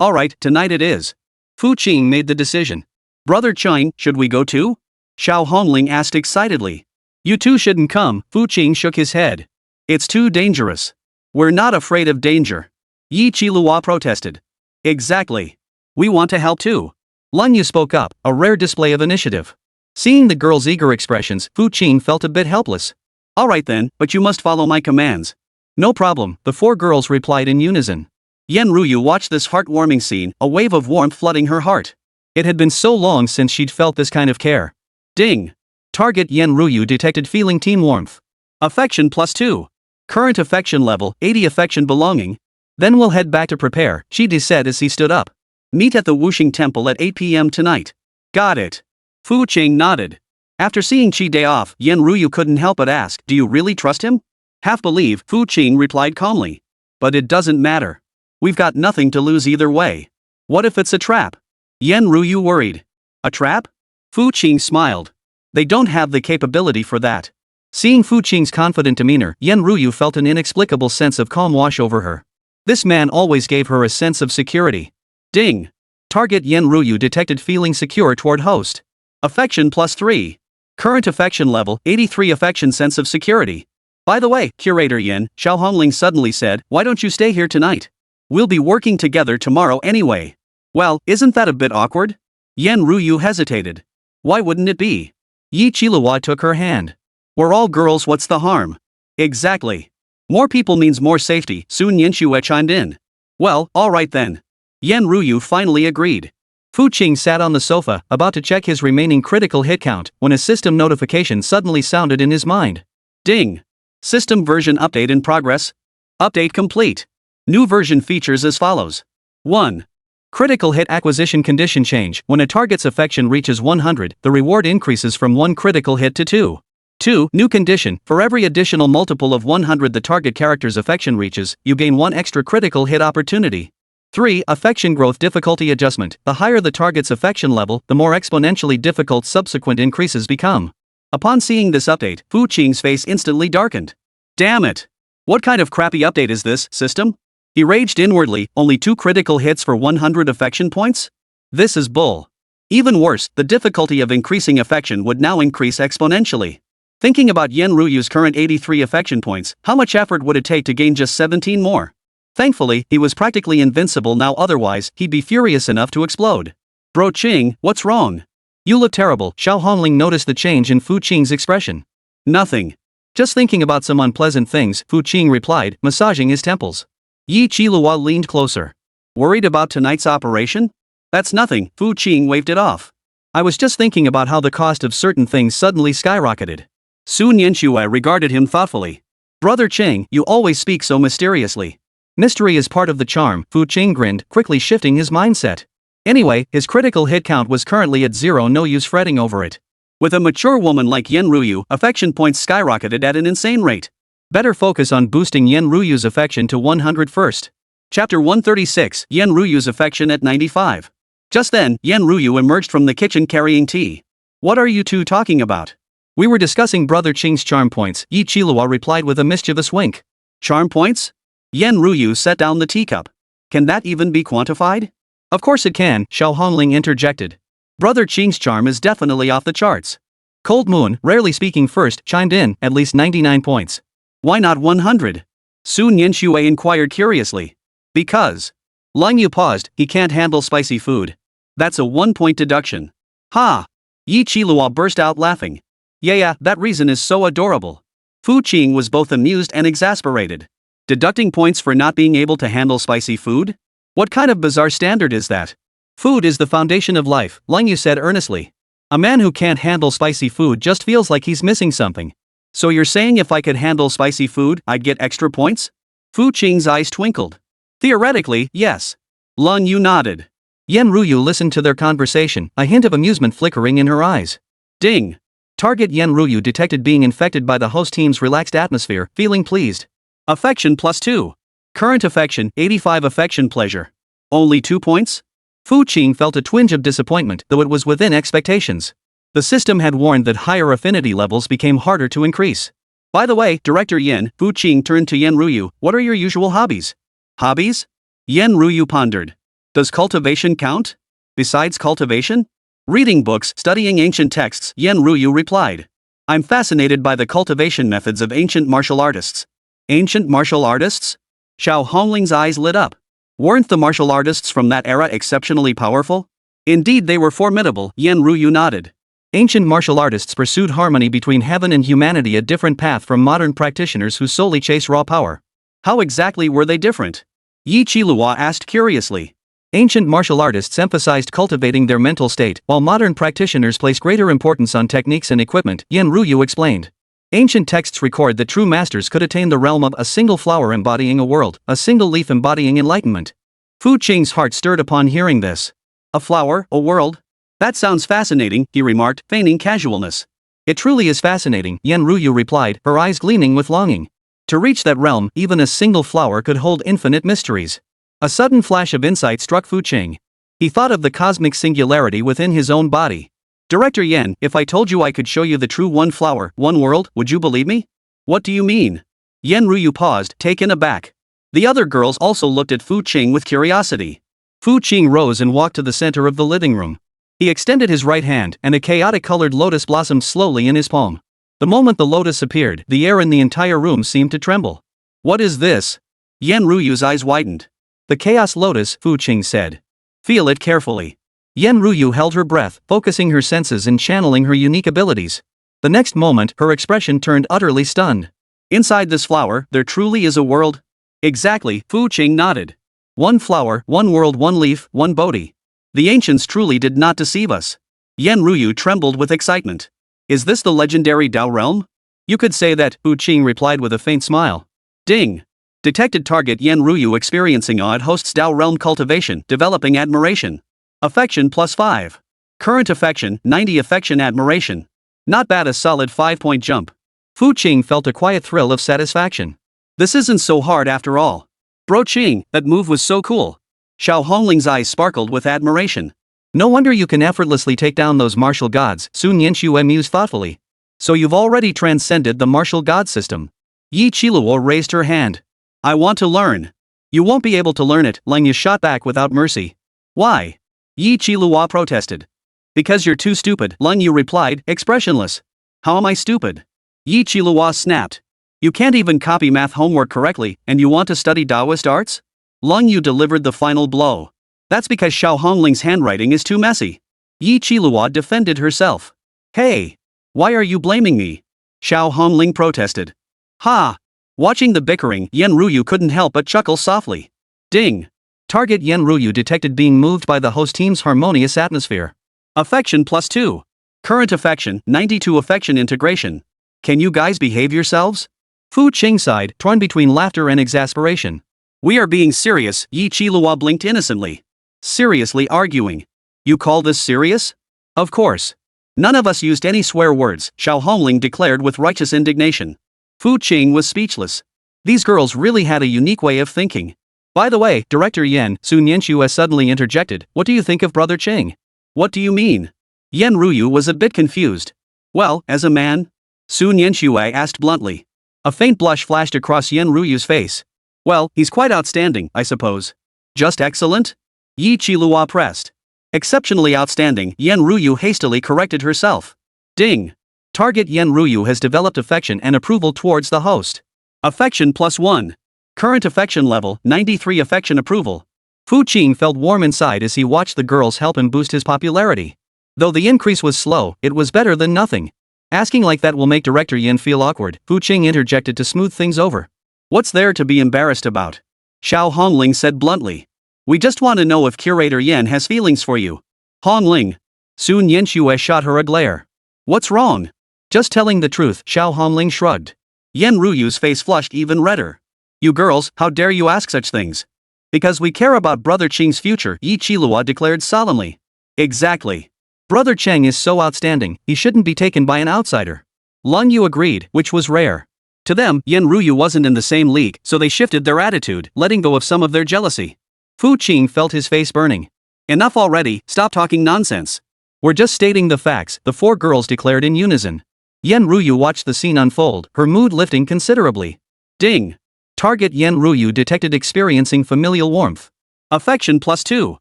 Alright, tonight it is. Fu Qing made the decision. Brother Qing, should we go too? Xiao Hongling asked excitedly. You two shouldn't come, Fu Qing shook his head. It's too dangerous. We're not afraid of danger. Yi Qilua protested. Exactly. We want to help too. Lun Yu spoke up, a rare display of initiative. Seeing the girl's eager expressions, Fu Qing felt a bit helpless. Alright then, but you must follow my commands. No problem, the four girls replied in unison. Yen Ruyu watched this heartwarming scene, a wave of warmth flooding her heart. It had been so long since she'd felt this kind of care. Ding. Target Yen Ruyu detected feeling teen warmth. Affection +2. Current affection level, 80 affection belonging. Then we'll head back to prepare, Qi Di said as he stood up. Meet at the Wuxing Temple at 8 p.m. tonight. Got it. Fu Qing nodded. After seeing Qi Di off, Yen Ruyu couldn't help but ask, do you really trust him? Half believe, Fu Qing replied calmly. But it doesn't matter. We've got nothing to lose either way. What if it's a trap? Yen Ruyu worried. A trap? Fu Qing smiled. They don't have the capability for that. Seeing Fu Qing's confident demeanor, Yen Ruyu felt an inexplicable sense of calm wash over her. This man always gave her a sense of security. Ding. Target Yen Ruyu detected feeling secure toward host. Affection +3. Current affection level, 83 affection sense of security. By the way, Curator Yen, Xiao Hongling suddenly said, why don't you stay here tonight? We'll be working together tomorrow anyway. Well, isn't that a bit awkward? Yen Ruyu hesitated. Why wouldn't it be? Yi Qilua took her hand. We're all girls, what's the harm? Exactly. More people means more safety, Sun Yanxue chimed in. Well, alright then. Yen Ruyu finally agreed. Fu Qing sat on the sofa, about to check his remaining critical hit count, when a system notification suddenly sounded in his mind. Ding. System version update in progress. Update complete. New version features as follows. 1. Critical hit acquisition condition change. When a target's affection reaches 100, the reward increases from 1 critical hit to 2. 2. New condition. For every additional multiple of 100 the target character's affection reaches, you gain 1 extra critical hit opportunity. 3. Affection growth difficulty adjustment. The higher the target's affection level, the more exponentially difficult subsequent increases become. Upon seeing this update, Fu Qing's face instantly darkened. Damn it! What kind of crappy update is this, system? He raged inwardly, only 2 critical hits for 100 affection points? This is bull. Even worse, the difficulty of increasing affection would now increase exponentially. Thinking about Yen Ruyu's current 83 affection points, how much effort would it take to gain just 17 more? Thankfully, he was practically invincible now, otherwise, he'd be furious enough to explode. Bro Qing, what's wrong? You look terrible, Xiao Hongling noticed the change in Fu Qing's expression. Nothing. Just thinking about some unpleasant things, Fu Qing replied, massaging his temples. Yi Qilua leaned closer. Worried about tonight's operation? That's nothing, Fu Qing waved it off. I was just thinking about how the cost of certain things suddenly skyrocketed. Sun Yanxue regarded him thoughtfully. Brother Qing, you always speak so mysteriously. Mystery is part of the charm, Fu Qing grinned, quickly shifting his mindset. Anyway, his critical hit count was currently at 0, no use fretting over it. With a mature woman like Yen Ruyu, affection points skyrocketed at an insane rate. Better focus on boosting Yen Ruyu's affection to 100 first. Chapter 136, Yen Ruyu's affection at 95. Just then, Yen Ruyu emerged from the kitchen carrying tea. What are you two talking about? We were discussing Brother Qing's charm points, Yi Qilua replied with a mischievous wink. Charm points? Yen Ruyu set down the teacup. Can that even be quantified? Of course it can, Xiao Hongling interjected. Brother Qing's charm is definitely off the charts. Cold Moon, rarely speaking first, chimed in, at least 99 points. Why not 100? Sun Yanxue inquired curiously. Because. Lung Yu paused, he can't handle spicy food. That's a 1-point deduction. Ha! Yi Qilua burst out laughing. Yeah, that reason is so adorable. Fu Qing was both amused and exasperated. Deducting points for not being able to handle spicy food? What kind of bizarre standard is that? Food is the foundation of life, Lang Yu said earnestly. A man who can't handle spicy food just feels like he's missing something. So you're saying if I could handle spicy food, I'd get extra points? Fu Qing's eyes twinkled. Theoretically, yes. Lang Yu nodded. Yan Ruyu listened to their conversation, a hint of amusement flickering in her eyes. Ding. Target Yan Ruyu detected being infected by the host team's relaxed atmosphere, feeling pleased. Affection +2. Current affection, 85 affection pleasure. Only 2 points? Fu Qing felt a twinge of disappointment, though it was within expectations. The system had warned that higher affinity levels became harder to increase. By the way, Director Yin, Fu Qing turned to Yan Ruyu, what are your usual hobbies? Hobbies? Yan Ruyu pondered. Does cultivation count? Besides cultivation? Reading books, studying ancient texts, Yan Ruyu replied. I'm fascinated by the cultivation methods of ancient martial artists. Ancient martial artists? Xiao Hongling's eyes lit up. Weren't the martial artists from that era exceptionally powerful? Indeed they were formidable, Yan Ruyu nodded. Ancient martial artists pursued harmony between heaven and humanity, a different path from modern practitioners who solely chase raw power. How exactly were they different? Yi Qilua asked curiously. Ancient martial artists emphasized cultivating their mental state, while modern practitioners place greater importance on techniques and equipment, Yan Ruyu explained. Ancient texts record that true masters could attain the realm of a single flower embodying a world, a single leaf embodying enlightenment. Fu Qing's heart stirred upon hearing this. A flower, a world? That sounds fascinating, he remarked, feigning casualness. It truly is fascinating, Yan Ruyu replied, her eyes gleaming with longing. To reach that realm, even a single flower could hold infinite mysteries. A sudden flash of insight struck Fu Qing. He thought of the cosmic singularity within his own body. Director Yan, if I told you I could show you the true one flower, one world, would you believe me? What do you mean? Yan Ruyu paused, taken aback. The other girls also looked at Fu Qing with curiosity. Fu Qing rose and walked to the center of the living room. He extended his right hand, and a chaotic-colored lotus blossomed slowly in his palm. The moment the lotus appeared, the air in the entire room seemed to tremble. What is this? Yan Ruyu's eyes widened. The chaos lotus, Fu Qing said. Feel it carefully. Yan Ruyu held her breath, focusing her senses and channeling her unique abilities. The next moment, her expression turned utterly stunned. Inside this flower, there truly is a world? Exactly, Fu Qing nodded. One flower, one world, one leaf, one Bodhi. The ancients truly did not deceive us. Yan Ruyu trembled with excitement. Is this the legendary Dao realm? You could say that, Fu Qing replied with a faint smile. Ding. Detected target Yan Ruyu experiencing odd hosts Dao realm cultivation, developing admiration. Affection +5. Current affection, 90 affection admiration. Not bad, a solid 5-point jump. Fu Qing felt a quiet thrill of satisfaction. This isn't so hard after all. Bro Qing, that move was so cool. Xiao Hongling's eyes sparkled with admiration. No wonder you can effortlessly take down those martial gods, Sun Yanxue mused thoughtfully. So you've already transcended the martial god system. Yi Qiluo raised her hand. I want to learn. You won't be able to learn it, Lang Yu shot back without mercy. Why? Yi Qiluo protested. Because you're too stupid, Lang Yu replied, expressionless. How am I stupid? Yi Qiluo snapped. You can't even copy math homework correctly, and you want to study Taoist arts? Lang Yu delivered the final blow. That's because Xiao Hongling's handwriting is too messy. Yi Qiluo defended herself. Hey! Why are you blaming me? Xiao Hongling protested. Ha! Watching the bickering, Yan Ruyu couldn't help but chuckle softly. Ding! Target Yan Ruyu detected being moved by the host team's harmonious atmosphere. Affection +2. Current affection, 92 affection integration. Can you guys behave yourselves? Fu Qing sighed, torn between laughter and exasperation. We are being serious, Yi Qiluo blinked innocently. Seriously arguing. You call this serious? Of course. None of us used any swear words, Xiao Hongling declared with righteous indignation. Fu Qing was speechless. These girls really had a unique way of thinking. By the way, Director Yan, Sun Yanxue suddenly interjected, what do you think of Brother Qing? What do you mean? Yan Ruyu was a bit confused. Well, as a man? Sun Yanxue asked bluntly. A faint blush flashed across Yan Ruyu's face. Well, he's quite outstanding, I suppose. Just excellent? Yi Qiluo pressed. Exceptionally outstanding, Yan Ruyu hastily corrected herself. Ding! Target Yan Ruyu has developed affection and approval towards the host. Affection +1. Current affection level, 93 affection approval. Fu Qing felt warm inside as he watched the girls help him boost his popularity. Though the increase was slow, it was better than nothing. Asking like that will make Director Yan feel awkward, Fu Qing interjected to smooth things over. What's there to be embarrassed about? Xiao Hongling said bluntly. We just want to know if Curator Yan has feelings for you. Hongling. Soon Yanxue shot her a glare. What's wrong? Just telling the truth, Xiao Hongling shrugged. Yan Ruyu's face flushed even redder. You girls, how dare you ask such things? Because we care about Brother Qing's future, Yi Qilua declared solemnly. Exactly. Brother Cheng is so outstanding, he shouldn't be taken by an outsider. Lung Yu agreed, which was rare. To them, Yan Ruyu wasn't in the same league, so they shifted their attitude, letting go of some of their jealousy. Fu Qing felt his face burning. Enough already, stop talking nonsense. We're just stating the facts, the four girls declared in unison. Yan Ruyu watched the scene unfold, her mood lifting considerably. Ding! Target Yan Ruyu detected experiencing familial warmth. Affection +2.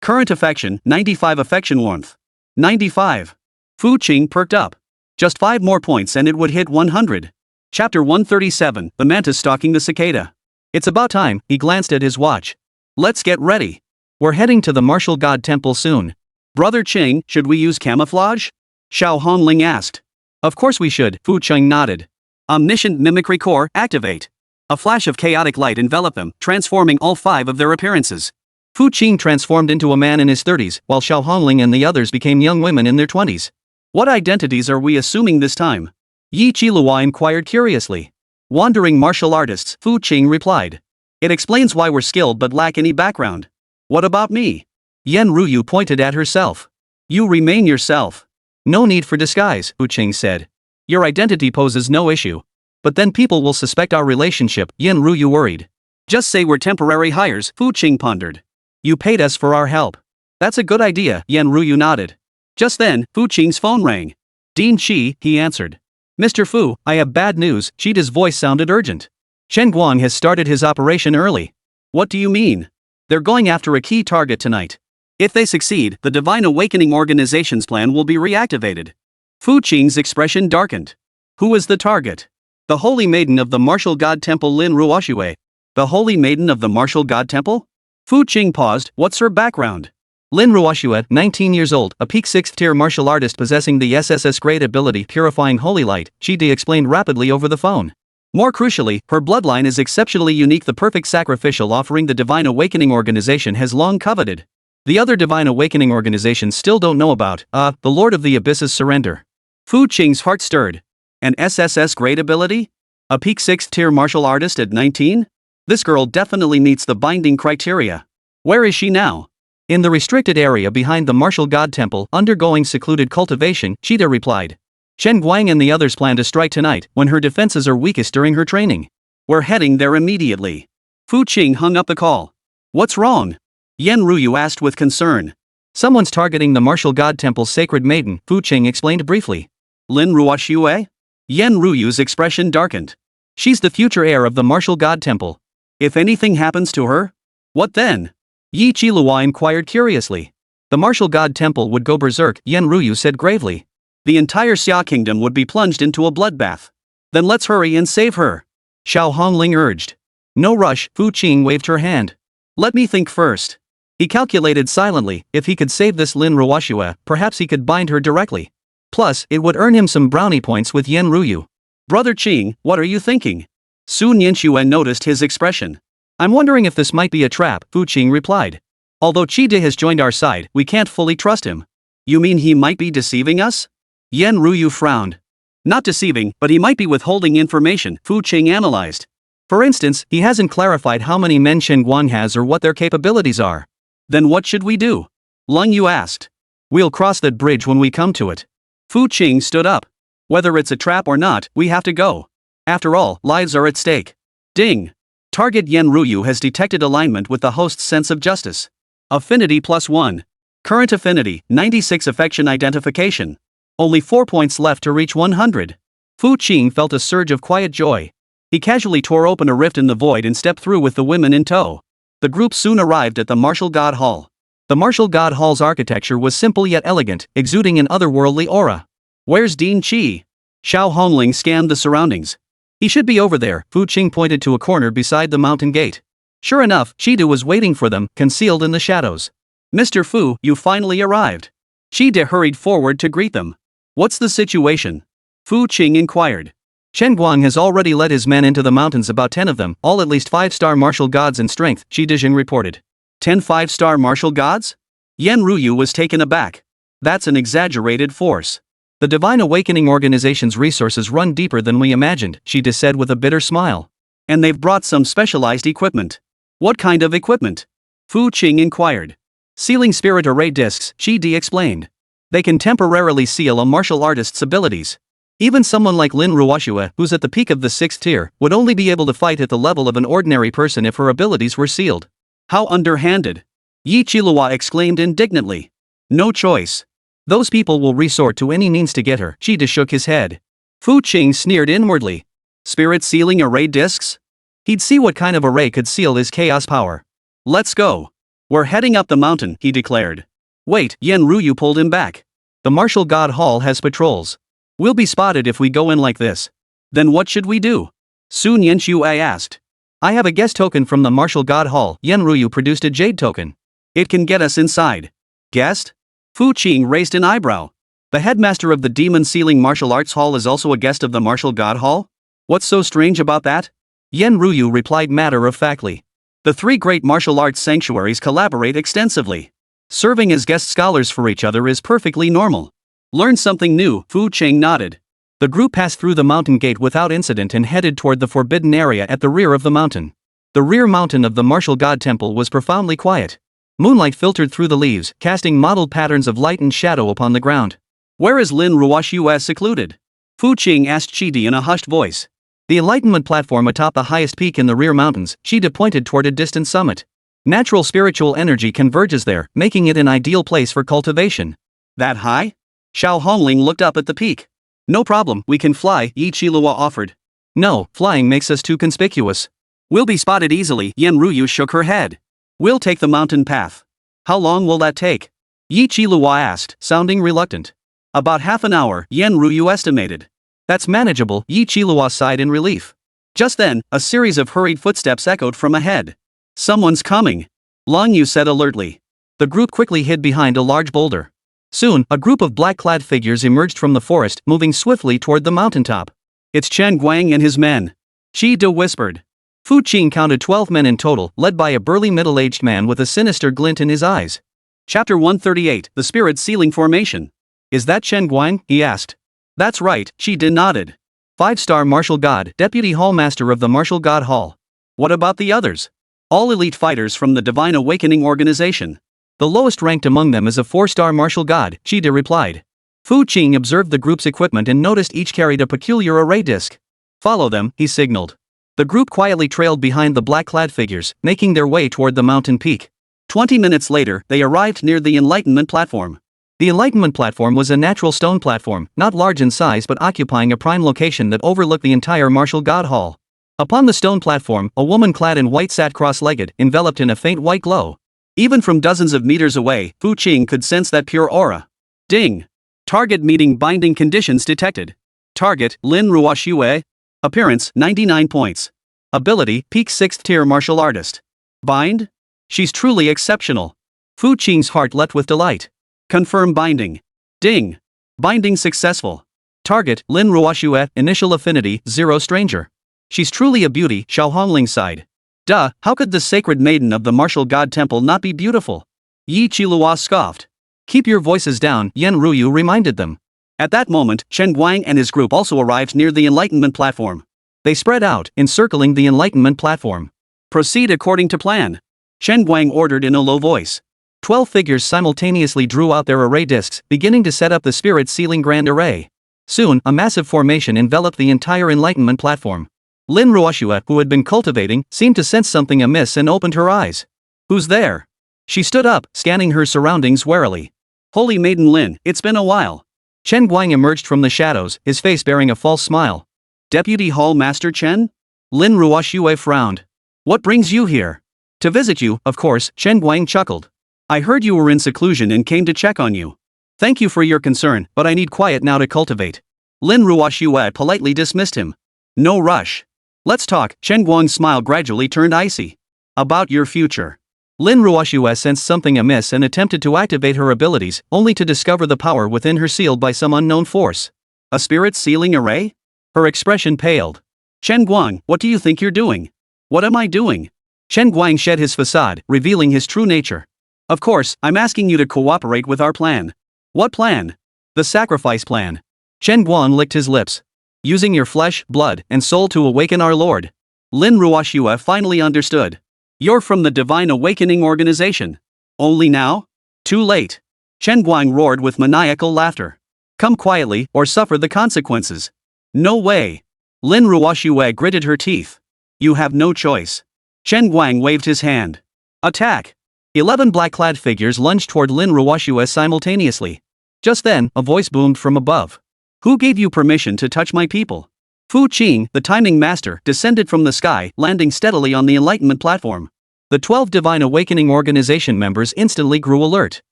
Current affection, 95 affection warmth. 95. Fu Qing perked up. Just 5 more points and it would hit 100. Chapter 137, The Mantis Stalking the Cicada. It's about time, he glanced at his watch. Let's get ready. We're heading to the martial god temple soon. Brother Qing, should we use camouflage? Xiao Hongling asked. Of course we should, Fu Qing nodded. Omniscient Mimicry Core, activate. A flash of chaotic light enveloped them, transforming all 5 of their appearances. Fu Qing transformed into a man in his 30s, while Xiao Hongling and the others became young women in their 20s. What identities are we assuming this time? Yi Qilua inquired curiously. Wandering martial artists, Fu Qing replied. It explains why we're skilled but lack any background. What about me? Yan Ruyu pointed at herself. You remain yourself. No need for disguise, Fu Qing said. Your identity poses no issue. But then people will suspect our relationship, Yan Ruyu worried. Just say we're temporary hires, Fu Qing pondered. You paid us for our help. That's a good idea, Yan Ruyu nodded. Just then, Fu Qing's phone rang. Dean Shi, he answered. Mr. Fu, I have bad news, Shida's voice sounded urgent. Chen Guang has started his operation early. What do you mean? They're going after a key target tonight. If they succeed, the Divine Awakening Organization's plan will be reactivated. Fu Qing's expression darkened. Who is the target? The Holy Maiden of the Martial God Temple Lin Ruoxue. The Holy Maiden of the Martial God Temple? Fu Qing paused, what's her background? Lin Ruoxue, 19 years old, a peak 6th tier martial artist possessing the SSS grade ability Purifying Holy Light, Shide explained rapidly over the phone. More crucially, her bloodline is exceptionally unique, the perfect sacrificial offering the Divine Awakening Organization has long coveted. The other Divine Awakening organizations still don't know about, the Lord of the Abyss's surrender. Fu Qing's heart stirred. An SSS grade ability? A peak 6th tier martial artist at 19? This girl definitely meets the binding criteria. Where is she now? In the restricted area behind the Martial God Temple, undergoing secluded cultivation, Shida replied. Chen Guang and the others plan to strike tonight, when her defenses are weakest during her training. We're heading there immediately. Fu Qing hung up the call. What's wrong? Yan Ruyu asked with concern. Someone's targeting the Martial God Temple's sacred maiden, Fu Qing explained briefly. Lin Ruoxue? Yan Ruyu's expression darkened. She's the future heir of the Martial God Temple. If anything happens to her? What then? Yi Qilua inquired curiously. The Martial God Temple would go berserk, Yan Ruyu said gravely. The entire Xia Kingdom would be plunged into a bloodbath. Then let's hurry and save her. Xiao Hongling urged. No rush, Fu Qing waved her hand. Let me think first. He calculated silently, if he could save this Lin Ruoxue, perhaps he could bind her directly. Plus, it would earn him some brownie points with Yan Ruyu. Brother Qing, what are you thinking? Sun Yanxue noticed his expression. I'm wondering if this might be a trap, Fu Qing replied. Although Qide has joined our side, we can't fully trust him. You mean he might be deceiving us? Yan Ruyu frowned. Not deceiving, but he might be withholding information, Fu Qing analyzed. For instance, he hasn't clarified how many men Chen Guang has or what their capabilities are. Then what should we do? Lung Yu asked. We'll cross that bridge when we come to it. Fu Qing stood up. Whether it's a trap or not, we have to go. After all, lives are at stake. Ding. Target Yan Ruyu has detected alignment with the host's sense of justice. Affinity +1. Current affinity, 96 affection identification. Only 4 points left to reach 100. Fu Qing felt a surge of quiet joy. He casually tore open a rift in the void and stepped through with the women in tow. The group soon arrived at the Martial God Hall. The Martial God Hall's architecture was simple yet elegant, exuding an otherworldly aura. Where's Dean Qi? Xiao Hongling scanned the surroundings. He should be over there, Fu Qing pointed to a corner beside the mountain gate. Sure enough, Shida was waiting for them, concealed in the shadows. Mr. Fu, you finally arrived. Shida hurried forward to greet them. What's the situation? Fu Qing inquired. Chen Guang has already led his men into the mountains, about 10 of them, all at least 5-star martial gods in strength, Shi Dijing reported. 10 5-star martial gods? Yan Ruyu was taken aback. That's an exaggerated force. The Divine Awakening Organization's resources run deeper than we imagined, Shi Di said with a bitter smile. And they've brought some specialized equipment. What kind of equipment? Fu Qing inquired. Sealing spirit array discs, Shi Di explained. They can temporarily seal a martial artist's abilities. Even someone like Lin Ruoxue, who's at the peak of the 6th tier, would only be able to fight at the level of an ordinary person if her abilities were sealed. How underhanded! Yi Qilihua exclaimed indignantly. No choice. Those people will resort to any means to get her, Shi Di shook his head. Fu Qing sneered inwardly. Spirit sealing array discs? He'd see what kind of array could seal his chaos power. Let's go. We're heading up the mountain, he declared. Wait, Yan Ruyu pulled him back. The Martial God Hall has patrols. We'll be spotted if we go in like this. Then what should we do? Sun Yanxue asked. I have a guest token from the Martial God Hall. Yan Ruyu produced a jade token. It can get us inside. Guest? Fu Qing raised an eyebrow. The headmaster of the Demon Sealing Martial Arts Hall is also a guest of the Martial God Hall? What's so strange about that? Yan Ruyu replied matter-of-factly. The 3 great martial arts sanctuaries collaborate extensively. Serving as guest scholars for each other is perfectly normal. Learn something new, Fu Qing nodded. The group passed through the mountain gate without incident and headed toward the forbidden area at the rear of the mountain. The rear mountain of the Martial God Temple was profoundly quiet. Moonlight filtered through the leaves, casting mottled patterns of light and shadow upon the ground. Where is Lin Ruoxue secluded? Fu Qing asked Shi Di in a hushed voice. The Enlightenment platform atop the highest peak in the rear mountains, Shi Di pointed toward a distant summit. Natural spiritual energy converges there, making it an ideal place for cultivation. That high? Xiao Hongling looked up at the peak. No problem, we can fly, Yi Qilihua offered. No, flying makes us too conspicuous. We'll be spotted easily, Yan Ruyu shook her head. We'll take the mountain path. How long will that take? Yi Qilihua asked, sounding reluctant. About half an hour, Yan Ruyu estimated. That's manageable, Yi Qilihua sighed in relief. Just then, a series of hurried footsteps echoed from ahead. Someone's coming, Long Yu said alertly. The group quickly hid behind a large boulder. Soon, a group of black-clad figures emerged from the forest, moving swiftly toward the mountaintop. It's Chen Guang and his men, Shi Di whispered. Fu Qing counted 12 men in total, led by a burly middle-aged man with a sinister glint in his eyes. Chapter 138, The Spirit Sealing Formation. Is that Chen Guang? He asked. That's right, Shi Di nodded. 5-star Martial God, Deputy Hall Master of the Martial God Hall. What about the others? All elite fighters from the Divine Awakening Organization. The lowest ranked among them is a 4-star Martial God, Shi Di replied. Fu Qing observed the group's equipment and noticed each carried a peculiar array disc. Follow them, he signaled. The group quietly trailed behind the black-clad figures, making their way toward the mountain peak. 20 minutes later, they arrived near the Enlightenment platform. The Enlightenment platform was a natural stone platform, not large in size but occupying a prime location that overlooked the entire Martial God Hall. Upon the stone platform, a woman clad in white sat cross-legged, enveloped in a faint white glow. Even from dozens of meters away, Fu Qing could sense that pure aura. Ding! Target meeting binding conditions detected. Target, Lin Ruoxue. Appearance, 99 points. Ability, peak 6th tier martial artist. Bind? She's truly exceptional. Fu Qing's heart leapt with delight. Confirm binding. Ding! Binding successful. Target, Lin Ruoxue, initial affinity, 0 stranger. She's truly a beauty, Xiao Hongling sighed. Duh, how could the sacred maiden of the Martial God Temple not be beautiful? Yi Qilihua scoffed. Keep your voices down, Yan Ruyu reminded them. At that moment, Chen Guang and his group also arrived near the Enlightenment platform. They spread out, encircling the Enlightenment platform. Proceed according to plan, Chen Guang ordered in a low voice. 12 figures simultaneously drew out their array discs, beginning to set up the Spirit Sealing Grand Array. Soon, a massive formation enveloped the entire Enlightenment platform. Lin Ruoxue, who had been cultivating, seemed to sense something amiss and opened her eyes. Who's there? She stood up, scanning her surroundings warily. Holy Maiden Lin, it's been a while. Chen Guang emerged from the shadows, his face bearing a false smile. Deputy Hall Master Chen? Lin Ruoxue frowned. What brings you here? To visit you, of course, Chen Guang chuckled. I heard you were in seclusion and came to check on you. Thank you for your concern, but I need quiet now to cultivate. Lin Ruoxue politely dismissed him. No rush. Let's talk. Chen Guang's smile gradually turned icy. About your future. Lin Ruoxue sensed something amiss and attempted to activate her abilities, only to discover the power within her sealed by some unknown force. A spirit sealing array? Her expression paled. Chen Guang, what do you think you're doing? What am I doing? Chen Guang shed his facade, revealing his true nature. Of course, I'm asking you to cooperate with our plan. What plan? The sacrifice plan. Chen Guang licked his lips. Using your flesh, blood, and soul to awaken our Lord. Lin Ruoxue finally understood. You're from the Divine Awakening Organization. Only now? Too late. Chen Guang roared with maniacal laughter. Come quietly, or suffer the consequences. No way. Lin Ruoxue gritted her teeth. You have no choice. Chen Guang waved his hand. Attack! 11 black-clad figures lunged toward Lin Ruoxue simultaneously. Just then, a voice boomed from above. Who gave you permission to touch my people? Fu Qing, the timing master, descended from the sky, landing steadily on the Enlightenment platform. The 12 Divine Awakening Organization members instantly grew alert.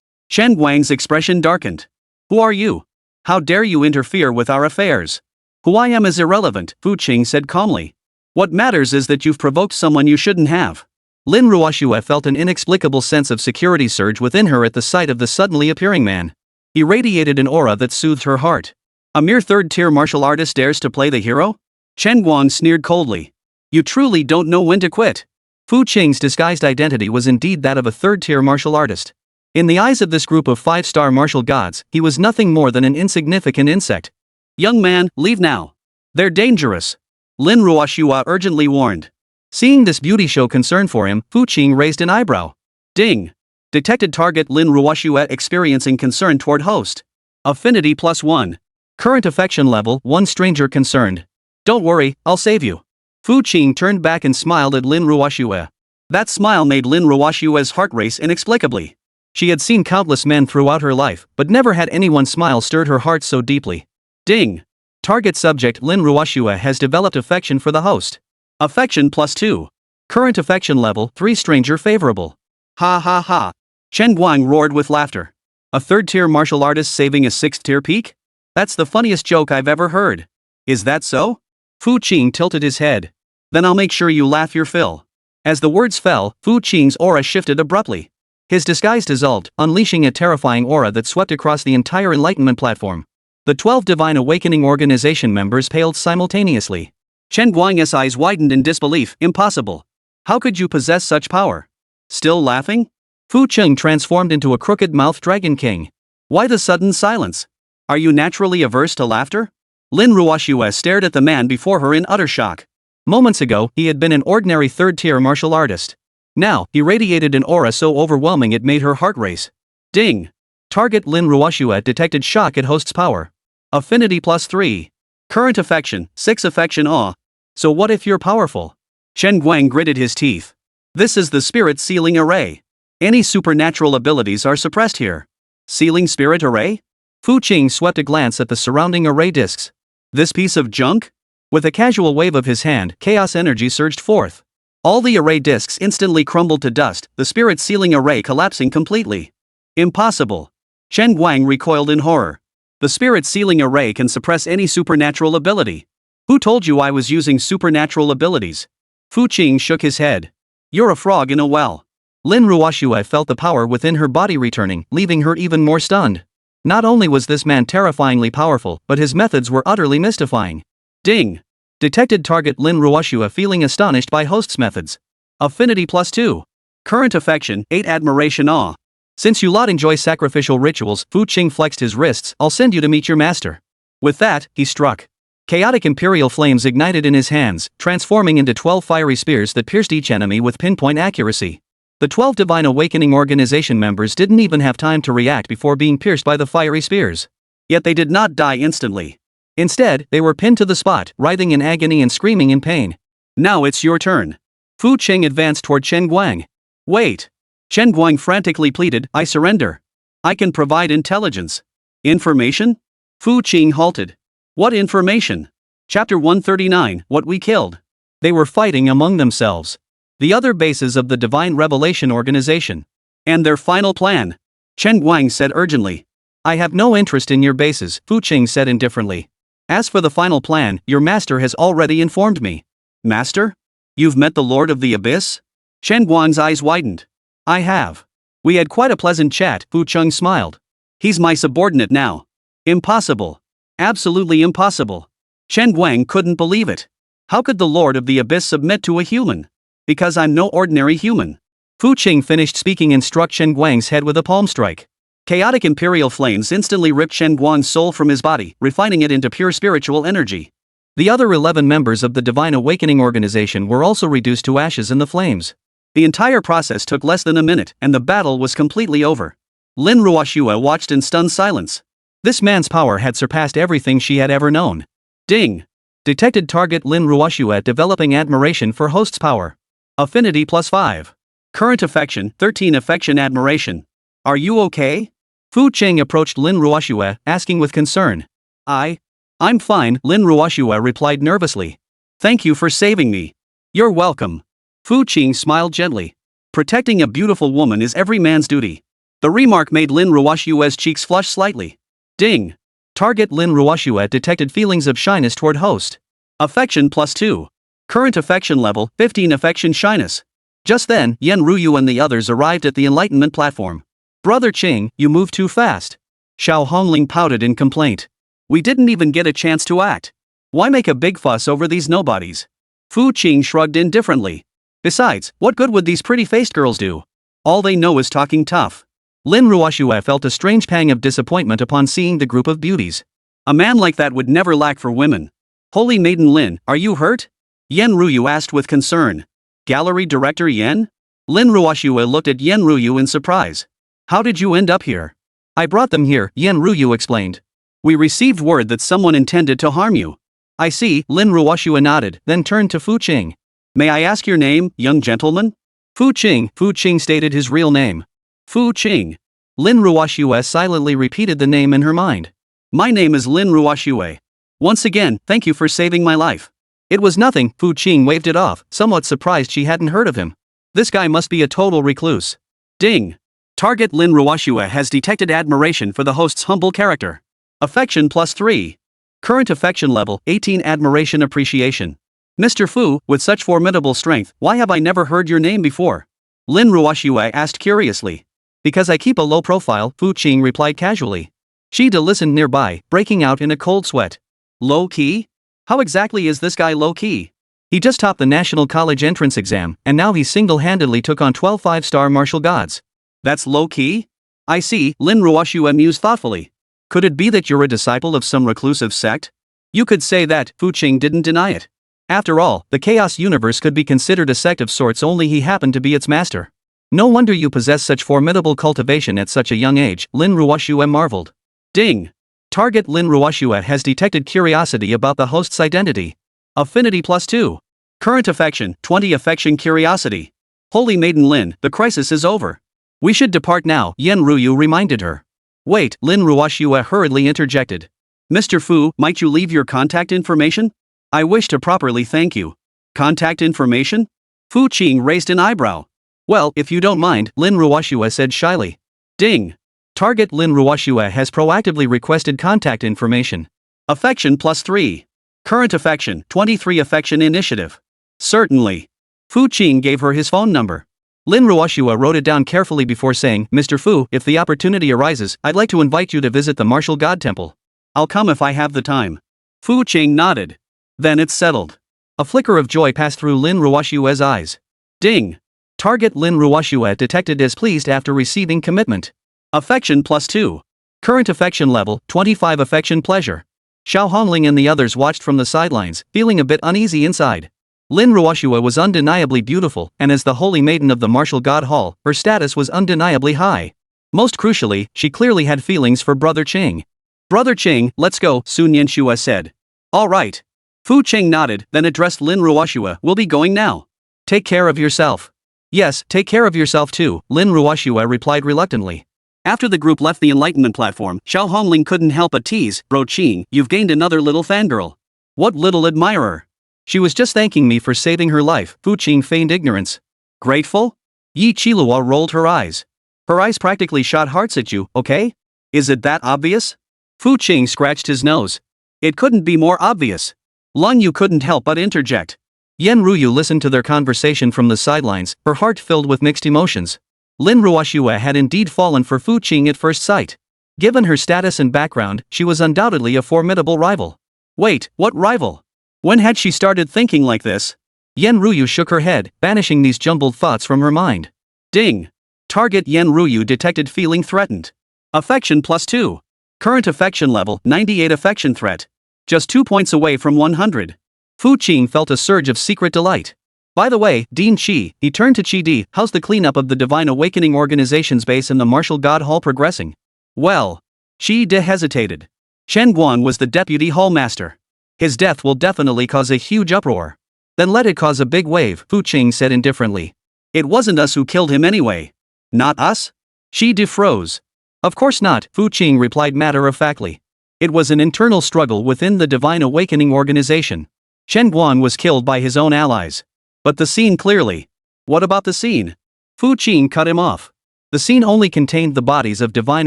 Chen Guang's expression darkened. Who are you? How dare you interfere with our affairs? Who I am is irrelevant, Fu Qing said calmly. What matters is that you've provoked someone you shouldn't have. Lin Ruoxue felt an inexplicable sense of security surge within her at the sight of the suddenly appearing man. He radiated an aura that soothed her heart. A mere third-tier martial artist dares to play the hero? Chen Guang sneered coldly. You truly don't know when to quit. Fu Qing's disguised identity was indeed that of a third-tier martial artist. In the eyes of this group of 5-star martial gods, he was nothing more than an insignificant insect. Young man, leave now. They're dangerous. Lin Ruoxue urgently warned. Seeing this beauty show concern for him, Fu Qing raised an eyebrow. Ding. Detected target Lin Ruoxue experiencing concern toward host. Affinity +1. Current affection level 1 stranger concerned. Don't worry, I'll save you. Fu Qing turned back and smiled at Lin Ruoxue. That smile made Lin Ruoxue's heart race inexplicably. She had seen countless men throughout her life, but never had anyone's smile stirred her heart so deeply. Ding. Target subject Lin Ruoxue has developed affection for the host. Affection +2. Current affection level 3 stranger favorable. Ha ha ha. Chen Guang roared with laughter. A third-tier martial artist saving a 6th-tier peak? That's the funniest joke I've ever heard. Is that so? Fu Qing tilted his head. Then I'll make sure you laugh your fill. As the words fell, Fu Qing's aura shifted abruptly. His disguise dissolved, unleashing a terrifying aura that swept across the entire Enlightenment platform. The 12 Divine Awakening Organization members paled simultaneously. Chen Guang's eyes widened in disbelief. Impossible. How could you possess such power? Still laughing? Fu Qing transformed into a crooked-mouthed Dragon King. Why the sudden silence? Are you naturally averse to laughter? Lin Ruoxue stared at the man before her in utter shock. Moments ago, he had been an ordinary third-tier martial artist. Now, he radiated an aura so overwhelming it made her heart race. Ding. Target Lin Ruoxue detected shock at host's power. Affinity +3. Current affection, 6 affection awe. So what if you're powerful? Chen Guang gritted his teeth. This is the spirit sealing array. Any supernatural abilities are suppressed here. Sealing spirit array? Fu Qing swept a glance at the surrounding array discs. This piece of junk? With a casual wave of his hand, chaos energy surged forth. All the array discs instantly crumbled to dust, the spirit sealing array collapsing completely. Impossible. Chen Guang recoiled in horror. The spirit sealing array can suppress any supernatural ability. Who told you I was using supernatural abilities? Fu Qing shook his head. You're a frog in a well. Lin Ruoxue felt the power within her body returning, leaving her even more stunned. Not only was this man terrifyingly powerful, but his methods were utterly mystifying. Ding. Detected target Lin Ruoxue feeling astonished by host's methods. Affinity +2. Current affection 8 admiration awe. Since you lot enjoy sacrificial rituals, Fu Qing flexed his wrists. I'll send you to meet your master. With that, he struck. Chaotic imperial flames ignited in his hands, transforming into 12 fiery spears that pierced each enemy with pinpoint accuracy. The 12 Divine Awakening Organization members didn't even have time to react before being pierced by the fiery spears. Yet they did not die instantly. Instead, they were pinned to the spot, writhing in agony and screaming in pain. Now it's your turn. Fu Qing advanced toward Chen Guang. Wait. Chen Guang frantically pleaded, I surrender. I can provide intelligence. Information? Fu Qing halted. What information? Chapter 139, What We Killed. They were fighting among themselves. The other bases of the Divine Revelation Organization. And their final plan. Chen Guang said urgently. I have no interest in your bases, Fu Qing said indifferently. As for the final plan, your master has already informed me. Master? You've met the Lord of the Abyss? Chen Guang's eyes widened. I have. We had quite a pleasant chat, Fu Qing smiled. He's my subordinate now. Impossible. Absolutely impossible. Shen Guang couldn't believe it. How could the Lord of the Abyss submit to a human? Because I'm no ordinary human. Fu Qing finished speaking and struck Shen Guang's head with a palm strike. Chaotic imperial flames instantly ripped Shen Guang's soul from his body, refining it into pure spiritual energy. The other 11 members of the Divine Awakening organization were also reduced to ashes in the flames. The entire process took less than a minute, and the battle was completely over. Lin Ruoxue watched in stunned silence. This man's power had surpassed everything she had ever known. Ding! Detected target Lin Ruoxue developing admiration for host's power. Affinity +5. Current affection 13 affection admiration. Are you okay? Fu Qing approached Lin Ruoxue, asking with concern. I'm fine, Lin Ruoxue replied nervously. Thank you for saving me. You're welcome. Fu Qing smiled gently. Protecting a beautiful woman is every man's duty. The remark made Lin Ruoxue's cheeks flush slightly. Ding! Target Lin Ruoxue detected feelings of shyness toward host. Affection +2. Current affection level 15 affection shyness. Just then, Yan Ruyu and the others arrived at the enlightenment platform. Brother Qing, you move too fast. Xiao Hongling pouted in complaint. We didn't even get a chance to act. Why make a big fuss over these nobodies? Fu Qing shrugged indifferently. Besides, what good would these pretty-faced girls do? All they know is talking tough. Lin Ruoxue felt a strange pang of disappointment upon seeing the group of beauties. A man like that would never lack for women. Holy Maiden Lin, are you hurt? Yan Ruyu asked with concern. Gallery Director Yan? Lin Ruoxue looked at Yan Ruyu in surprise. How did you end up here? I brought them here, Yan Ruyu explained. We received word that someone intended to harm you. I see, Lin Ruoxue nodded, then turned to Fu Qing. May I ask your name, young gentleman? Fu Qing stated his real name. Fu Qing. Lin Ruoxue silently repeated the name in her mind. My name is Lin Ruoxue. Once again, thank you for saving my life. It was nothing, Fu Qing waved it off, somewhat surprised she hadn't heard of him. This guy must be a total recluse. Ding! Target Lin Ruoxue has detected admiration for the host's humble character. Affection +3. Current affection level 18 admiration appreciation. Mr. Fu, with such formidable strength, why have I never heard your name before? Lin Ruoxue asked curiously. Because I keep a low profile, Fu Qing replied casually. Shida listened nearby, breaking out in a cold sweat. Low key? How exactly is this guy low key? He just topped the National College entrance exam, and now he single-handedly took on 12 5-star martial gods. That's low key? I see, Lin Ruoxue mused thoughtfully. Could it be that you're a disciple of some reclusive sect? You could say that, Fu Qing didn't deny it. After all, the Chaos Universe could be considered a sect of sorts, only he happened to be its master. No wonder you possess such formidable cultivation at such a young age, Lin Ruoxue marveled. Ding! Target Lin Ruoxue has detected curiosity about the host's identity. Affinity +2. Current affection 20 affection curiosity. Holy Maiden Lin, the crisis is over. We should depart now, Yan Ruyu reminded her. Wait, Lin Ruoxue hurriedly interjected. Mr. Fu, might you leave your contact information? I wish to properly thank you. Contact information? Fu Qing raised an eyebrow. Well, if you don't mind, Lin Ruoxue said shyly. Ding! Target Lin Ruoxue has proactively requested contact information. Affection +3. Current affection 23 affection initiative. Certainly. Fu Qing gave her his phone number. Lin Ruoxue wrote it down carefully before saying, Mr. Fu, if the opportunity arises, I'd like to invite you to visit the Martial God Temple. I'll come if I have the time. Fu Qing nodded. Then it's settled. A flicker of joy passed through Lin Ruoxue's eyes. Ding! Target Lin Ruoxue detected as pleased after receiving commitment. Affection +2. Current affection level 25 affection pleasure. Xiao Hongling and the others watched from the sidelines, feeling a bit uneasy inside. Lin Ruoxue was undeniably beautiful, and as the holy maiden of the martial god hall, her status was undeniably high. Most crucially, she clearly had feelings for Brother Qing. Brother Qing, let's go, Sun Yanxue said. All right. Fu Qing nodded, then addressed Lin Ruoxue, we'll be going now. Take care of yourself. Yes, take care of yourself too, Lin Ruoxue replied reluctantly. After the group left the enlightenment platform, Xiao Hongling couldn't help but tease, Bro Qing, you've gained another little fangirl. What little admirer? She was just thanking me for saving her life, Fu Qing feigned ignorance. Grateful? Yi Qilua rolled her eyes. Her eyes practically shot hearts at you, okay? Is it that obvious? Fu Qing scratched his nose. It couldn't be more obvious. Lun Yu couldn't help but interject. Yan Ruyu listened to their conversation from the sidelines, her heart filled with mixed emotions. Lin Ruoxue had indeed fallen for Fu Qing at first sight. Given her status and background, she was undoubtedly a formidable rival. Wait, what rival? When had she started thinking like this? Yen Ruyu shook her head, banishing these jumbled thoughts from her mind. Ding. Target Yen Ruyu detected feeling threatened. Affection +2. Current affection level 98 affection threat. Just 2 points away from 100. Fu Qing felt a surge of secret delight. By the way, Dean Qi, he turned to Qi Di, how's the cleanup of the Divine Awakening Organization's base in the Martial God Hall progressing? Well. Qi Di hesitated. Chen Guan was the deputy hallmaster. His death will definitely cause a huge uproar. Then let it cause a big wave, Fu Qing said indifferently. It wasn't us who killed him anyway. Not us? Qi Di froze. Of course not, Fu Qing replied matter-of-factly. It was an internal struggle within the Divine Awakening Organization. Chen Guan was killed by his own allies. But the scene clearly. What about the scene? Fu Qing cut him off. The scene only contained the bodies of Divine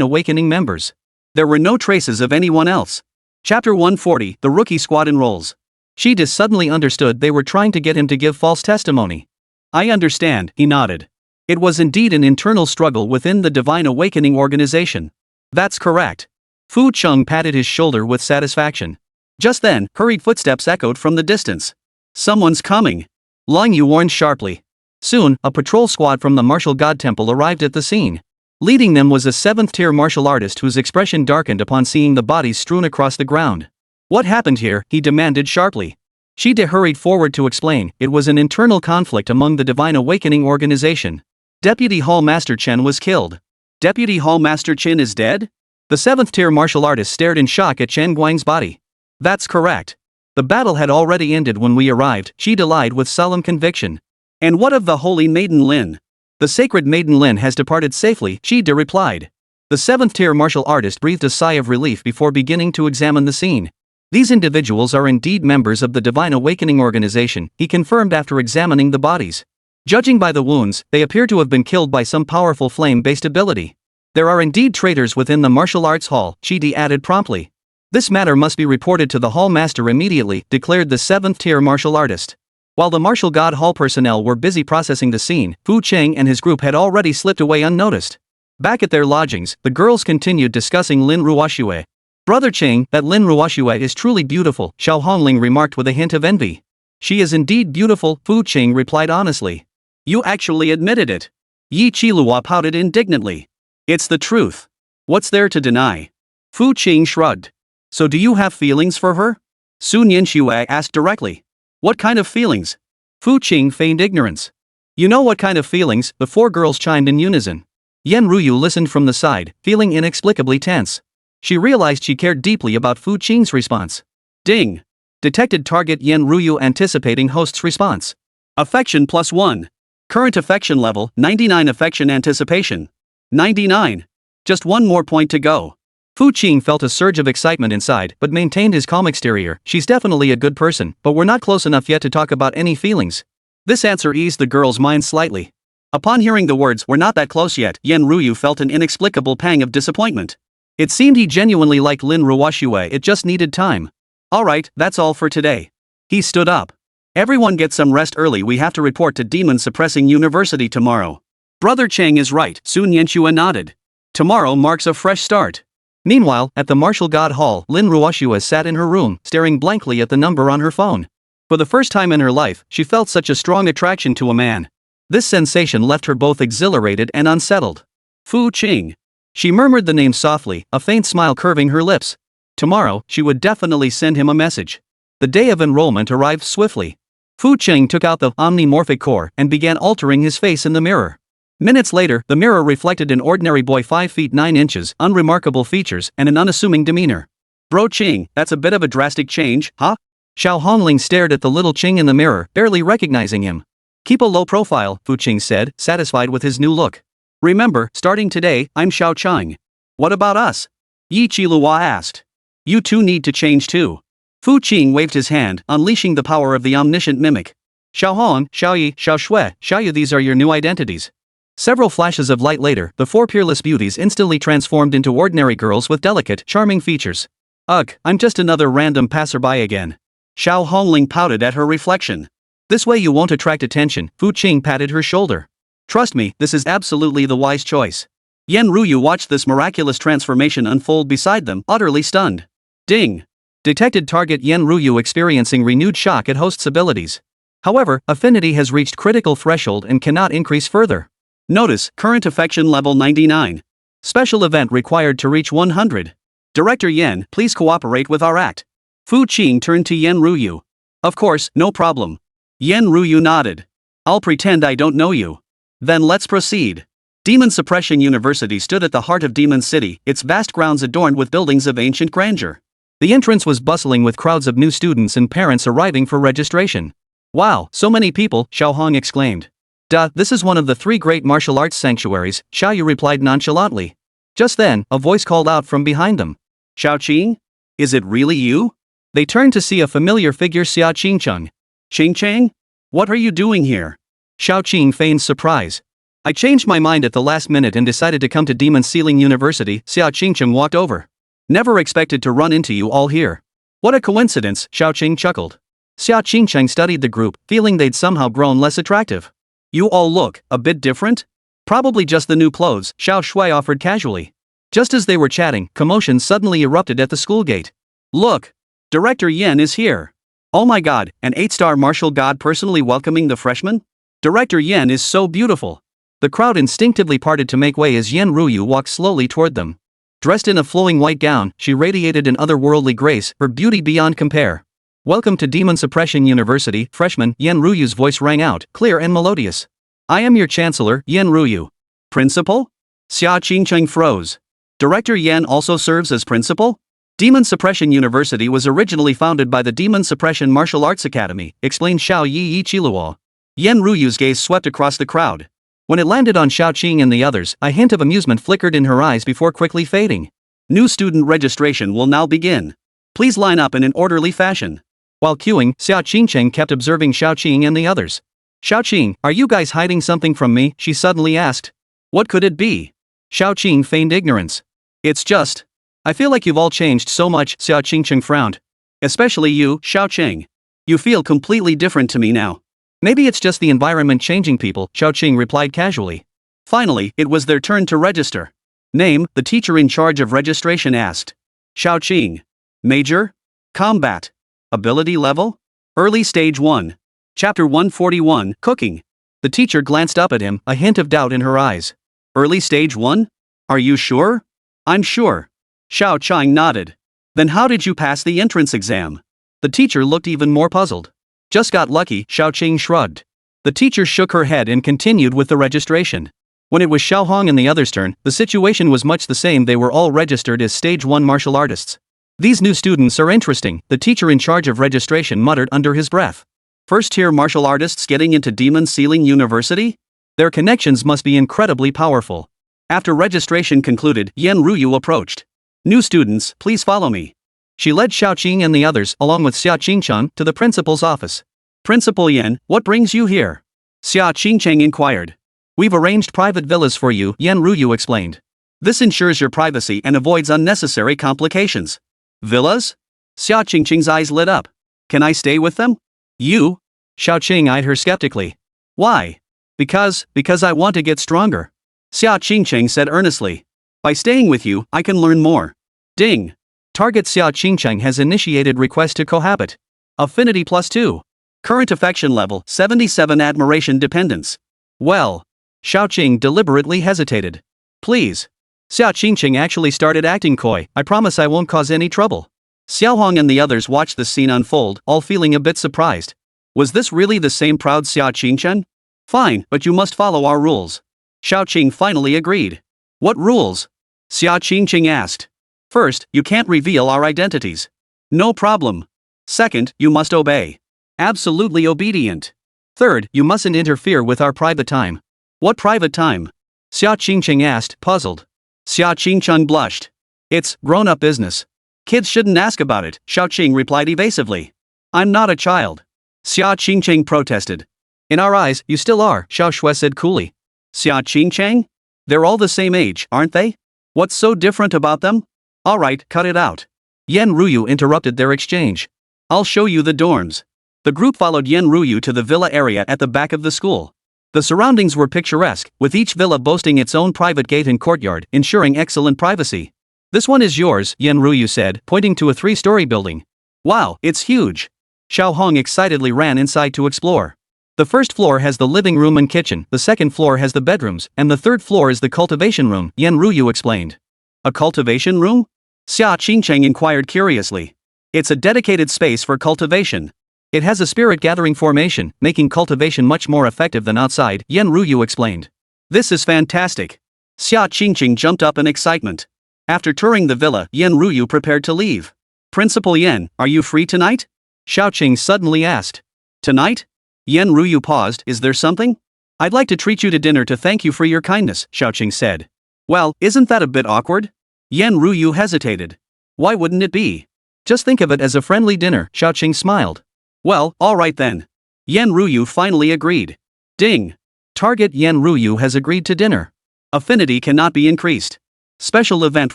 Awakening members. There were no traces of anyone else. Chapter 140, The Rookie Squad Enrolls. Qi Di suddenly understood they were trying to get him to give false testimony. I understand, he nodded. It was indeed an internal struggle within the Divine Awakening Organization. That's correct. Fu Cheng patted his shoulder with satisfaction. Just then, hurried footsteps echoed from the distance. Someone's coming. Lang Yu warned sharply. Soon, a patrol squad from the Martial God Temple arrived at the scene. Leading them was a 7th-tier martial artist whose expression darkened upon seeing the bodies strewn across the ground. What happened here? He demanded sharply. Qi Di hurried forward to explain. It was an internal conflict among the Divine Awakening Organization. Deputy Hall Master Chen was killed. Deputy Hall Master Chen is dead? The 7th-tier martial artist stared in shock at Chen Guang's body. That's correct. The battle had already ended when we arrived, Qi Di lied with solemn conviction. And what of the Holy Maiden Lin? The sacred Maiden Lin has departed safely, Qi Di replied. The 7th-tier martial artist breathed a sigh of relief before beginning to examine the scene. These individuals are indeed members of the Divine Awakening Organization, he confirmed after examining the bodies. Judging by the wounds, they appear to have been killed by some powerful flame-based ability. There are indeed traitors within the martial arts hall, Qi Di added promptly. This matter must be reported to the hall master immediately, declared the 7th-tier martial artist. While the Martial God Hall personnel were busy processing the scene, Fu Cheng and his group had already slipped away unnoticed. Back at their lodgings, the girls continued discussing Lin Ruoxue. Brother Qing, that Lin Ruoxue is truly beautiful, Xiao Hongling remarked with a hint of envy. She is indeed beautiful, Fu Qing replied honestly. You actually admitted it. Yi Qilua pouted indignantly. It's the truth. What's there to deny? Fu Qing shrugged. So do you have feelings for her? Su Nianxue asked directly. What kind of feelings? Fu Qing feigned ignorance. You know what kind of feelings, the four girls chimed in unison. Yen Ruyu listened from the side, feeling inexplicably tense. She realized she cared deeply about Fu Qing's response. Ding. Detected target Yen Ruyu anticipating host's response. Affection +1. Current affection level 99 affection anticipation. 99. Just one more point to go. Fu Qing felt a surge of excitement inside but maintained his calm exterior. She's definitely a good person, but we're not close enough yet to talk about any feelings. This answer eased the girl's mind slightly. Upon hearing the words "we're not that close yet," Yen Ruyu felt an inexplicable pang of disappointment. It seemed he genuinely liked Lin Ruoxue, it just needed time. Alright, that's all for today. He stood up. Everyone get some rest early, we have to report to Demon Suppressing University tomorrow. Brother Cheng is right, Su Nianxue nodded. Tomorrow marks a fresh start. Meanwhile, at the Martial God Hall, Lin Ruoxue sat in her room, staring blankly at the number on her phone. For the first time in her life, she felt such a strong attraction to a man. This sensation left her both exhilarated and unsettled. Fu Qing. She murmured the name softly, a faint smile curving her lips. Tomorrow, she would definitely send him a message. The day of enrollment arrived swiftly. Fu Qing took out the omnimorphic core and began altering his face in the mirror. Minutes later, the mirror reflected an ordinary boy 5 feet 9 inches, unremarkable features, and an unassuming demeanor. Bro Qing, that's a bit of a drastic change, huh? Xiao Hongling stared at the little Qing in the mirror, barely recognizing him. Keep a low profile, Fu Qing said, satisfied with his new look. Remember, starting today, I'm Xiao Chang. What about us? Yi Qilua asked. You two need to change too. Fu Qing waved his hand, unleashing the power of the omniscient mimic. Xiao Hong, Xiao Yi, Xiao Shui, Xiao Yu, these are your new identities. Several flashes of light later, the four peerless beauties instantly transformed into ordinary girls with delicate, charming features. Ugh, I'm just another random passerby again. Xiao Hongling pouted at her reflection. This way you won't attract attention, Fu Qing patted her shoulder. Trust me, this is absolutely the wise choice. Yen Ruyu watched this miraculous transformation unfold beside them, utterly stunned. Ding. Detected target Yen Ruyu experiencing renewed shock at host's abilities. However, affinity has reached critical threshold and cannot increase further. Notice, current affection level 99. Special event required to reach 100. Director Yen, please cooperate with our act. Fu Qing turned to Yen Ruyu. Of course, no problem. Yen Ruyu nodded. I'll pretend I don't know you. Then let's proceed. Demon Suppression University stood at the heart of Demon City, its vast grounds adorned with buildings of ancient grandeur. The entrance was bustling with crowds of new students and parents arriving for registration. Wow, so many people, Xiao Hong exclaimed. Duh, this is one of the 3 great martial arts sanctuaries, Xiao Yu replied nonchalantly. Just then, a voice called out from behind them. Xiao Qing? Is it really you? They turned to see a familiar figure, Xia Qingcheng. Qing Chang? What are you doing here? Xiao Qing feigned surprise. I changed my mind at the last minute and decided to come to Demon Ceiling University, Xia Qingcheng walked over. Never expected to run into you all here. What a coincidence, Xiao Qing chuckled. Xia Qingcheng studied the group, feeling they'd somehow grown less attractive. You all look a bit different? Probably just the new clothes, Xiao Shui offered casually. Just as they were chatting, commotion suddenly erupted at the school gate. Look! Director Yen is here. Oh my god, an 8-star martial god personally welcoming the freshmen? Director Yen is so beautiful. The crowd instinctively parted to make way as Yen Ruyu walked slowly toward them. Dressed in a flowing white gown, she radiated an otherworldly grace, her beauty beyond compare. Welcome to Demon Suppression University, freshman, Yen Ruyu's voice rang out, clear and melodious. I am your chancellor, Yen Ruyu. Principal? Xia Qingcheng froze. Director Yen also serves as principal? Demon Suppression University was originally founded by the Demon Suppression Martial Arts Academy, explained Xiao Yi Chiluo. Yen Ruyu's gaze swept across the crowd. When it landed on Xiao Qing and the others, a hint of amusement flickered in her eyes before quickly fading. New student registration will now begin. Please line up in an orderly fashion. While queuing, Xia Qingcheng kept observing Xiao Qing and the others. Xiao Qing, are you guys hiding something from me? She suddenly asked. What could it be? Xiao Qing feigned ignorance. It's just. I feel like you've all changed so much, Xia Qingcheng frowned. Especially you, Xiao Qing. You feel completely different to me now. Maybe it's just the environment changing people, Xiao Qing replied casually. Finally, it was their turn to register. Name, the teacher in charge of registration asked. Xiao Qing. Major? Combat. Ability level? Early Stage 1. Chapter 141, Cooking. The teacher glanced up at him, a hint of doubt in her eyes. Early Stage 1? Are you sure? I'm sure. Xiao Qing nodded. Then how did you pass the entrance exam? The teacher looked even more puzzled. Just got lucky, Xiao Qing shrugged. The teacher shook her head and continued with the registration. When it was Xiao Hong and the others' turn, the situation was much the same. They were all registered as Stage 1 martial artists. These new students are interesting, the teacher in charge of registration muttered under his breath. First-tier martial artists getting into Demon Ceiling University? Their connections must be incredibly powerful. After registration concluded, Yen Ruyu approached. New students, please follow me. She led Xiao Qing and the others, along with Xia Qingcheng, to the principal's office. Principal Yen, what brings you here? Xia Qingcheng inquired. We've arranged private villas for you, Yen Ruyu explained. This ensures your privacy and avoids unnecessary complications. Villas? Xia Qingcheng's eyes lit up. Can I stay with them? You? Xiao Qing eyed her skeptically. Why? Because I want to get stronger. Xia Qingcheng said earnestly. By staying with you, I can learn more. Ding. Target Xia Qingcheng has initiated request to cohabit. Affinity +2. Current affection level 77 admiration dependence. Well. Xiao Qing deliberately hesitated. Please. Xia Qingcheng actually started acting coy. I promise I won't cause any trouble. Xiao Hong and the others watched the scene unfold, all feeling a bit surprised. Was this really the same proud Xia Qingcheng? Fine, but you must follow our rules. Xiao Qing finally agreed. What rules? Xia Qingcheng asked. First, you can't reveal our identities. No problem. Second, you must obey. Absolutely obedient. Third, you mustn't interfere with our private time. What private time? Xia Qingcheng asked, puzzled. Xia Qingcheng blushed. It's grown-up business. Kids shouldn't ask about it, Xiao Qing replied evasively. I'm not a child. Xia Qingcheng protested. In our eyes, you still are, Xiao Shui said coolly. Xia Qingcheng? They're all the same age, aren't they? What's so different about them? Alright, cut it out. Yen Ruyu interrupted their exchange. I'll show you the dorms. The group followed Yen Ruyu to the villa area at the back of the school. The surroundings were picturesque, with each villa boasting its own private gate and courtyard, ensuring excellent privacy. This one is yours, Yen Ruyu said, pointing to a 3-story building. Wow, it's huge. Xiao Hong excitedly ran inside to explore. The first floor has the living room and kitchen, the second floor has the bedrooms, and the third floor is the cultivation room, Yan Ruyu explained. A cultivation room? Xia Qingcheng inquired curiously. It's a dedicated space for cultivation. It has a spirit-gathering formation, making cultivation much more effective than outside, Yan Ruyu explained. This is fantastic. Xia Qingcheng jumped up in excitement. After touring the villa, Yan Ruyu prepared to leave. Principal Yan, are you free tonight? Xiaoqing suddenly asked. Tonight? Yan Ruyu paused. Is there something? I'd like to treat you to dinner to thank you for your kindness, Xiaoqing said. Well, isn't that a bit awkward? Yan Ruyu hesitated. Why wouldn't it be? Just think of it as a friendly dinner, Xiaoqing smiled. Well, alright then. Yan Ruyu finally agreed. Ding. Target Yan Ruyu has agreed to dinner. Affinity cannot be increased. Special event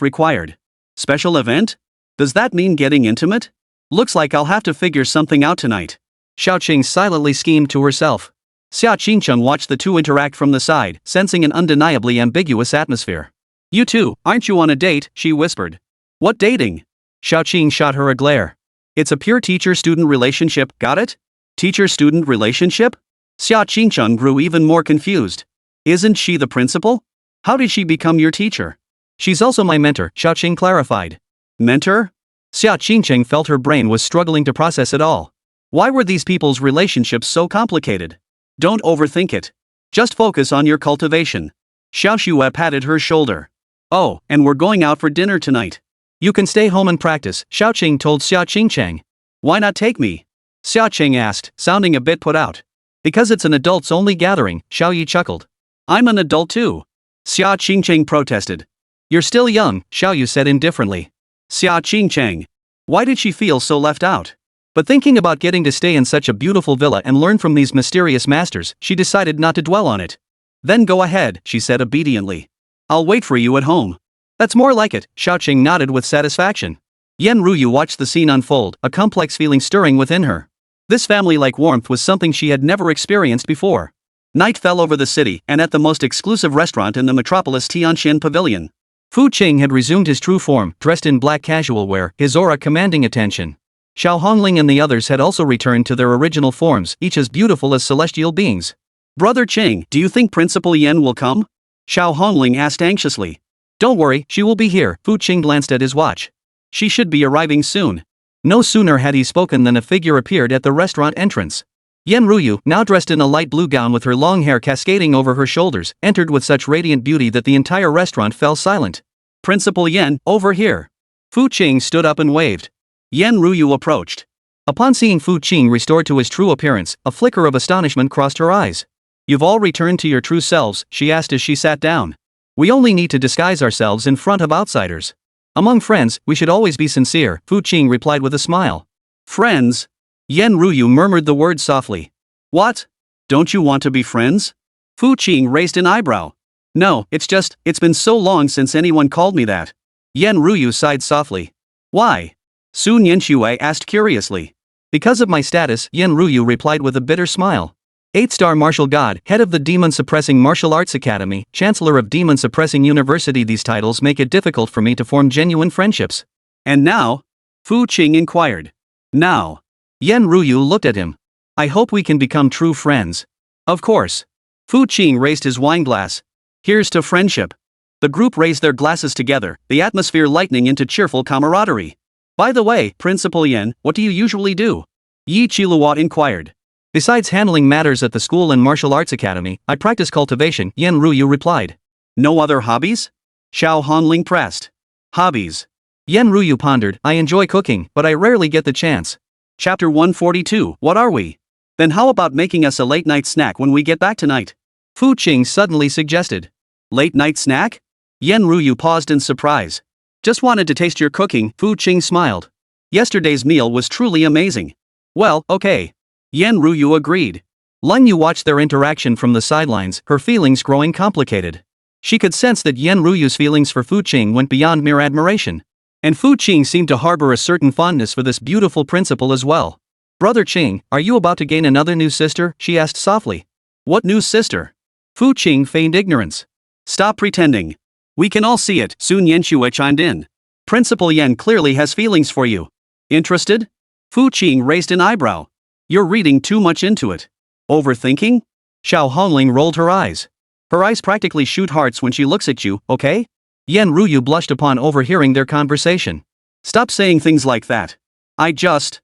required. Special event? Does that mean getting intimate? Looks like I'll have to figure something out tonight. Xiaoqing silently schemed to herself. Xia Qingcheng watched the two interact from the side, sensing an undeniably ambiguous atmosphere. You two, aren't you on a date? She whispered. What dating? Xiaoqing shot her a glare. It's a pure teacher-student relationship, got it? Teacher-student relationship? Xia Qingcheng grew even more confused. Isn't she the principal? How did she become your teacher? She's also my mentor, Xiaoqing clarified. Mentor? Xia Qingcheng felt her brain was struggling to process it all. Why were these people's relationships so complicated? Don't overthink it. Just focus on your cultivation. Xiao Xue patted her shoulder. Oh, and we're going out for dinner tonight. You can stay home and practice, Xiaoqing told Xia Qingcheng. Why not take me? Xiaoqing asked, sounding a bit put out. Because it's an adults-only gathering, Xiao Yi chuckled. I'm an adult too. Xia Qingcheng protested. You're still young, Xiao Yu said indifferently. Xia Qingcheng. Why did she feel so left out? But thinking about getting to stay in such a beautiful villa and learn from these mysterious masters, she decided not to dwell on it. Then go ahead, she said obediently. I'll wait for you at home. That's more like it, Xiaoqing nodded with satisfaction. Yan Ruyu watched the scene unfold, a complex feeling stirring within her. This family-like warmth was something she had never experienced before. Night fell over the city, and at the most exclusive restaurant in the metropolis Tianxian Pavilion. Fu Qing had resumed his true form, dressed in black casual wear, his aura commanding attention. Xiao Hongling and the others had also returned to their original forms, each as beautiful as celestial beings. Brother Qing, do you think Principal Yan will come? Xiao Hongling asked anxiously. Don't worry, she will be here, Fu Qing glanced at his watch. She should be arriving soon. No sooner had he spoken than a figure appeared at the restaurant entrance. Yan Ruyu, now dressed in a light blue gown with her long hair cascading over her shoulders, entered with such radiant beauty that the entire restaurant fell silent. Principal Yan, over here. Fu Qing stood up and waved. Yan Ruyu approached. Upon seeing Fu Qing restored to his true appearance, a flicker of astonishment crossed her eyes. You've all returned to your true selves, she asked as she sat down. We only need to disguise ourselves in front of outsiders. Among friends, we should always be sincere, Fu Qing replied with a smile. Friends? Yan Ruyu murmured the word softly. What? Don't you want to be friends? Fu Qing raised an eyebrow. No, it's been so long since anyone called me that. Yan Ruyu sighed softly. Why? Sun Yanxue asked curiously. Because of my status, Yan Ruyu replied with a bitter smile. 8-star martial god, head of the demon-suppressing martial arts academy, chancellor of demon-suppressing university. These titles make it difficult for me to form genuine friendships. And now? Fu Qing inquired. Now? Yan Ruyu looked at him. I hope we can become true friends. Of course. Fu Qing raised his wine glass. Here's to friendship. The group raised their glasses together, the atmosphere lightening into cheerful camaraderie. By the way, Principal Yan, what do you usually do? Yi Qiluo inquired. Besides handling matters at the school and martial arts academy, I practice cultivation, Yan Ruyu replied. No other hobbies? Xiao Hongling pressed. Hobbies. Yan Ruyu pondered. I enjoy cooking, but I rarely get the chance. Chapter 142, what are we? Then how about making us a late-night snack when we get back tonight? Fu Qing suddenly suggested. Late-night snack? Yan Ruyu paused in surprise. Just wanted to taste your cooking, Fu Qing smiled. Yesterday's meal was truly amazing. Well, okay. Yan Ruyu agreed. Lung Yu watched their interaction from the sidelines, her feelings growing complicated. She could sense that Yan Ruyu's feelings for Fu Qing went beyond mere admiration. And Fu Qing seemed to harbor a certain fondness for this beautiful principal as well. Brother Qing, are you about to gain another new sister? She asked softly. What new sister? Fu Qing feigned ignorance. Stop pretending. We can all see it, Sun Yanxue chimed in. Principal Yan clearly has feelings for you. Interested? Fu Qing raised an eyebrow. You're reading too much into it. Overthinking? Xiao Hongling rolled her eyes. Her eyes practically shoot hearts when she looks at you, okay? Yan Ruyu blushed upon overhearing their conversation. Stop saying things like that. I just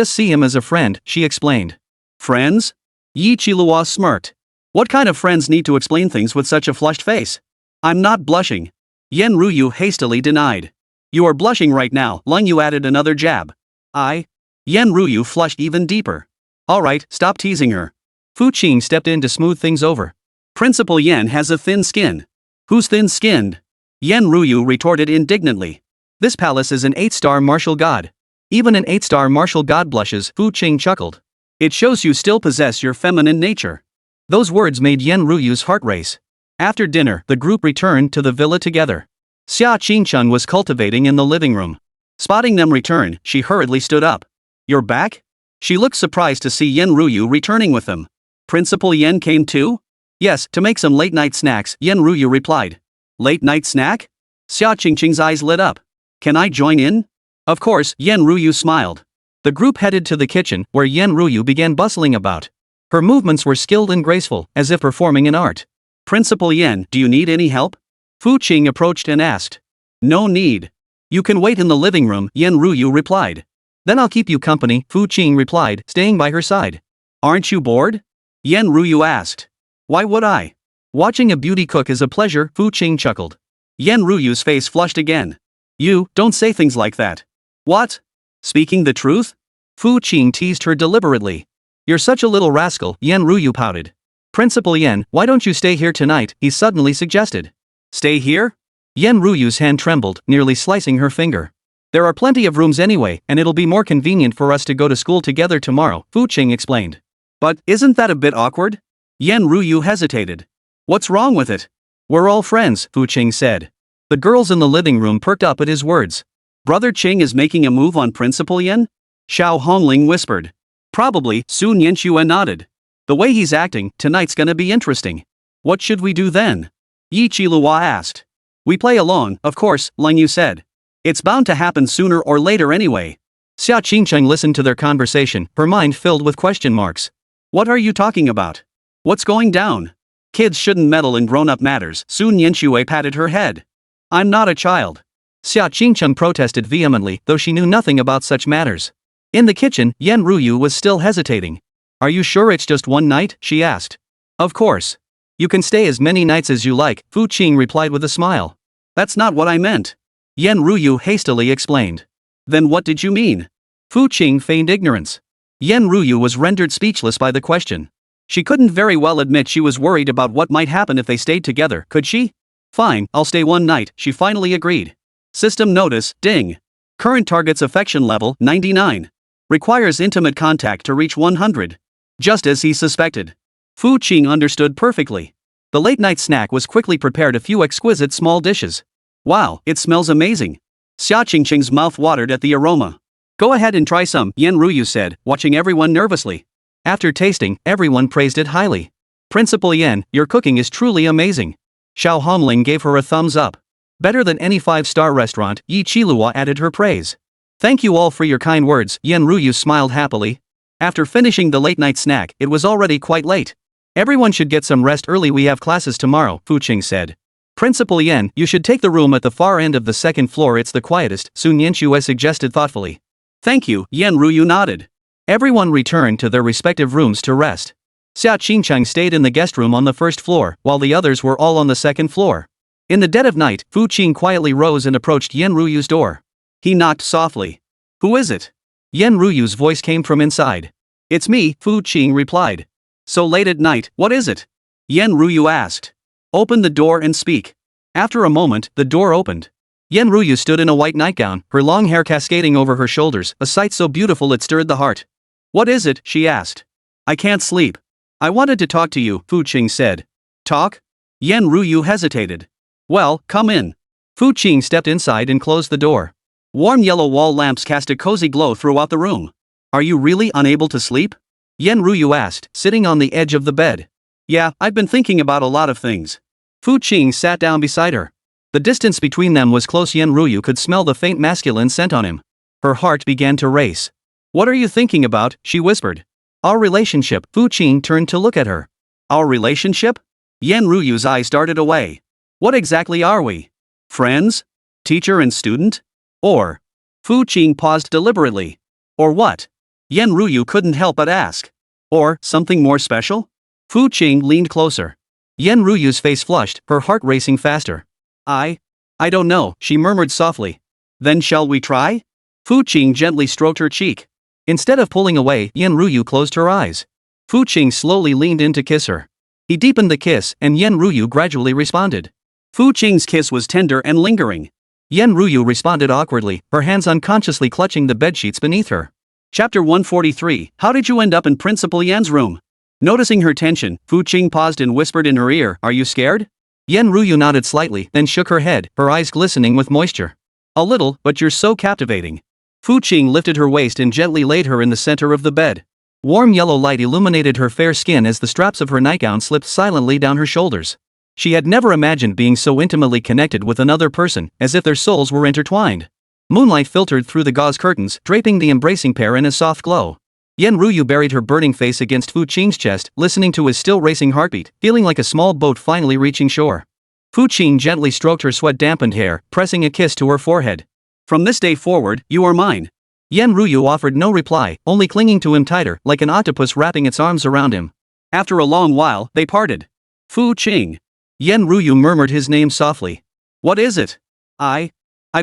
see him as a friend, she explained. Friends? Yi Qilua smirked. What kind of friends need to explain things with such a flushed face? I'm not blushing. Yan Ruyu hastily denied. You are blushing right now, Lung Yu added another jab. Yan Ruyu flushed even deeper. Alright, stop teasing her. Fu Qing stepped in to smooth things over. Principal Yan has a thin skin. Who's thin-skinned? Yan Ruyu retorted indignantly. This palace is an 8-star martial god. Even an 8-star martial god blushes, Fu Qing chuckled. It shows you still possess your feminine nature. Those words made Yan Ruyu's heart race. After dinner, the group returned to the villa together. Xia Qingchun was cultivating in the living room. Spotting them return, she hurriedly stood up. You're back? She looked surprised to see Yan Ruyu returning with them. Principal Yan came too? Yes, to make some late-night snacks, Yan Ruyu replied. Late-night snack? Xia Qingqing's eyes lit up. Can I join in? Of course, Yan Ruyu smiled. The group headed to the kitchen, where Yan Ruyu began bustling about. Her movements were skilled and graceful, as if performing an art. Principal Yan, do you need any help? Fu Qing approached and asked. No need. You can wait in the living room, Yan Ruyu replied. Then I'll keep you company, Fu Qing replied, staying by her side. Aren't you bored? Yan Ruyu asked. Why would I? Watching a beauty cook is a pleasure, Fu Qing chuckled. Yan Ruyu's face flushed again. You, don't say things like that. What? Speaking the truth? Fu Qing teased her deliberately. You're such a little rascal, Yan Ruyu pouted. Principal Yan, why don't you stay here tonight, he suddenly suggested. Stay here? Yan Ruyu's hand trembled, nearly slicing her finger. There are plenty of rooms anyway, and it'll be more convenient for us to go to school together tomorrow, Fu Qing explained. But isn't that a bit awkward? Yan Ruyu hesitated. What's wrong with it? We're all friends, Fu Qing said. The girls in the living room perked up at his words. Brother Qing is making a move on Principal Yan? Xiao Hongling whispered. Probably, Sun Yanxue nodded. The way he's acting, tonight's gonna be interesting. What should we do then? Yi Qilua asked. We play along, of course, Lung Yu said. It's bound to happen sooner or later anyway. Xia Qingcheng listened to their conversation, her mind filled with question marks. What are you talking about? What's going down? Kids shouldn't meddle in grown-up matters, Sun Yanxue patted her head. I'm not a child. Xia Qingcheng protested vehemently, though she knew nothing about such matters. In the kitchen, Yan Ruyu was still hesitating. Are you sure it's just one night? She asked. Of course. You can stay as many nights as you like, Fu Qing replied with a smile. That's not what I meant. Yan Ruyu hastily explained. Then what did you mean? Fu Qing feigned ignorance. Yan Ruyu was rendered speechless by the question. She couldn't very well admit she was worried about what might happen if they stayed together, could she? Fine, I'll stay one night, she finally agreed. System notice, ding. Current target's affection level, 99. Requires intimate contact to reach 100. Just as he suspected. Fu Qing understood perfectly. The late-night snack was quickly prepared, a few exquisite small dishes. Wow, it smells amazing. Xia Qingqing's mouth watered at the aroma. Go ahead and try some, Yan Ruyu said, watching everyone nervously. After tasting, everyone praised it highly. Principal Yan, your cooking is truly amazing. Xiao Hongling gave her a thumbs up. Better than any 5-star restaurant, Yi Qilua added her praise. Thank you all for your kind words, Yan Ruyu smiled happily. After finishing the late-night snack, it was already quite late. Everyone should get some rest early, we have classes tomorrow, Fu Qing said. Principal Yan, you should take the room at the far end of the second floor, it's the quietest, Sun Yanxue suggested thoughtfully. Thank you, Yan Ruyu nodded. Everyone returned to their respective rooms to rest. Xia Qingcheng stayed in the guest room on the first floor, while the others were all on the second floor. In the dead of night, Fu Qing quietly rose and approached Yan Ruyu's door. He knocked softly. Who is it? Yan Ruyu's voice came from inside. It's me, Fu Qing replied. So late at night, what is it? Yan Ruyu asked. Open the door and speak. After a moment, the door opened. Yan Ruyu stood in a white nightgown, her long hair cascading over her shoulders, a sight so beautiful it stirred the heart. What is it? She asked. I can't sleep. I wanted to talk to you, Fu Qing said. Talk? Yan Ruyu hesitated. Well, come in. Fu Qing stepped inside and closed the door. Warm yellow wall lamps cast a cozy glow throughout the room. Are you really unable to sleep? Yan Ruyu asked, sitting on the edge of the bed. Yeah, I've been thinking about a lot of things. Fu Qing sat down beside her. The distance between them was close. Yan Ruyu could smell the faint masculine scent on him. Her heart began to race. What are you thinking about? She whispered. Our relationship. Fu Qing turned to look at her. Our relationship? Yan Ruyu's eyes darted away. What exactly are we? Friends? Teacher and student? Or? Fu Qing paused deliberately. Or what? Yan Ruyu couldn't help but ask. Or something more special? Fu Qing leaned closer. Yan Ruyu's face flushed, her heart racing faster. I don't know, she murmured softly. Then shall we try? Fu Qing gently stroked her cheek. Instead of pulling away, Yan Ruyu closed her eyes. Fu Qing slowly leaned in to kiss her. He deepened the kiss, and Yan Ruyu gradually responded. Fu Qing's kiss was tender and lingering. Yan Ruyu responded awkwardly, her hands unconsciously clutching the bedsheets beneath her. Chapter 143. How did you end up in Principal Yan's room? Noticing her tension, Fu Qing paused and whispered in her ear, Are you scared? Yan Ruyu nodded slightly, then shook her head, her eyes glistening with moisture. A little, but you're so captivating. Fu Qing lifted her waist and gently laid her in the center of the bed. Warm yellow light illuminated her fair skin as the straps of her nightgown slipped silently down her shoulders. She had never imagined being so intimately connected with another person, as if their souls were intertwined. Moonlight filtered through the gauze curtains, draping the embracing pair in a soft glow. Yan Ruyu buried her burning face against Fu Qing's chest, listening to his still racing heartbeat, feeling like a small boat finally reaching shore. Fu Qing gently stroked her sweat-dampened hair, pressing a kiss to her forehead. From this day forward, you are mine. Yan Ruyu offered no reply, only clinging to him tighter, like an octopus wrapping its arms around him. After a long while, they parted. Fu Qing. Yan Ruyu murmured his name softly. What is it? I've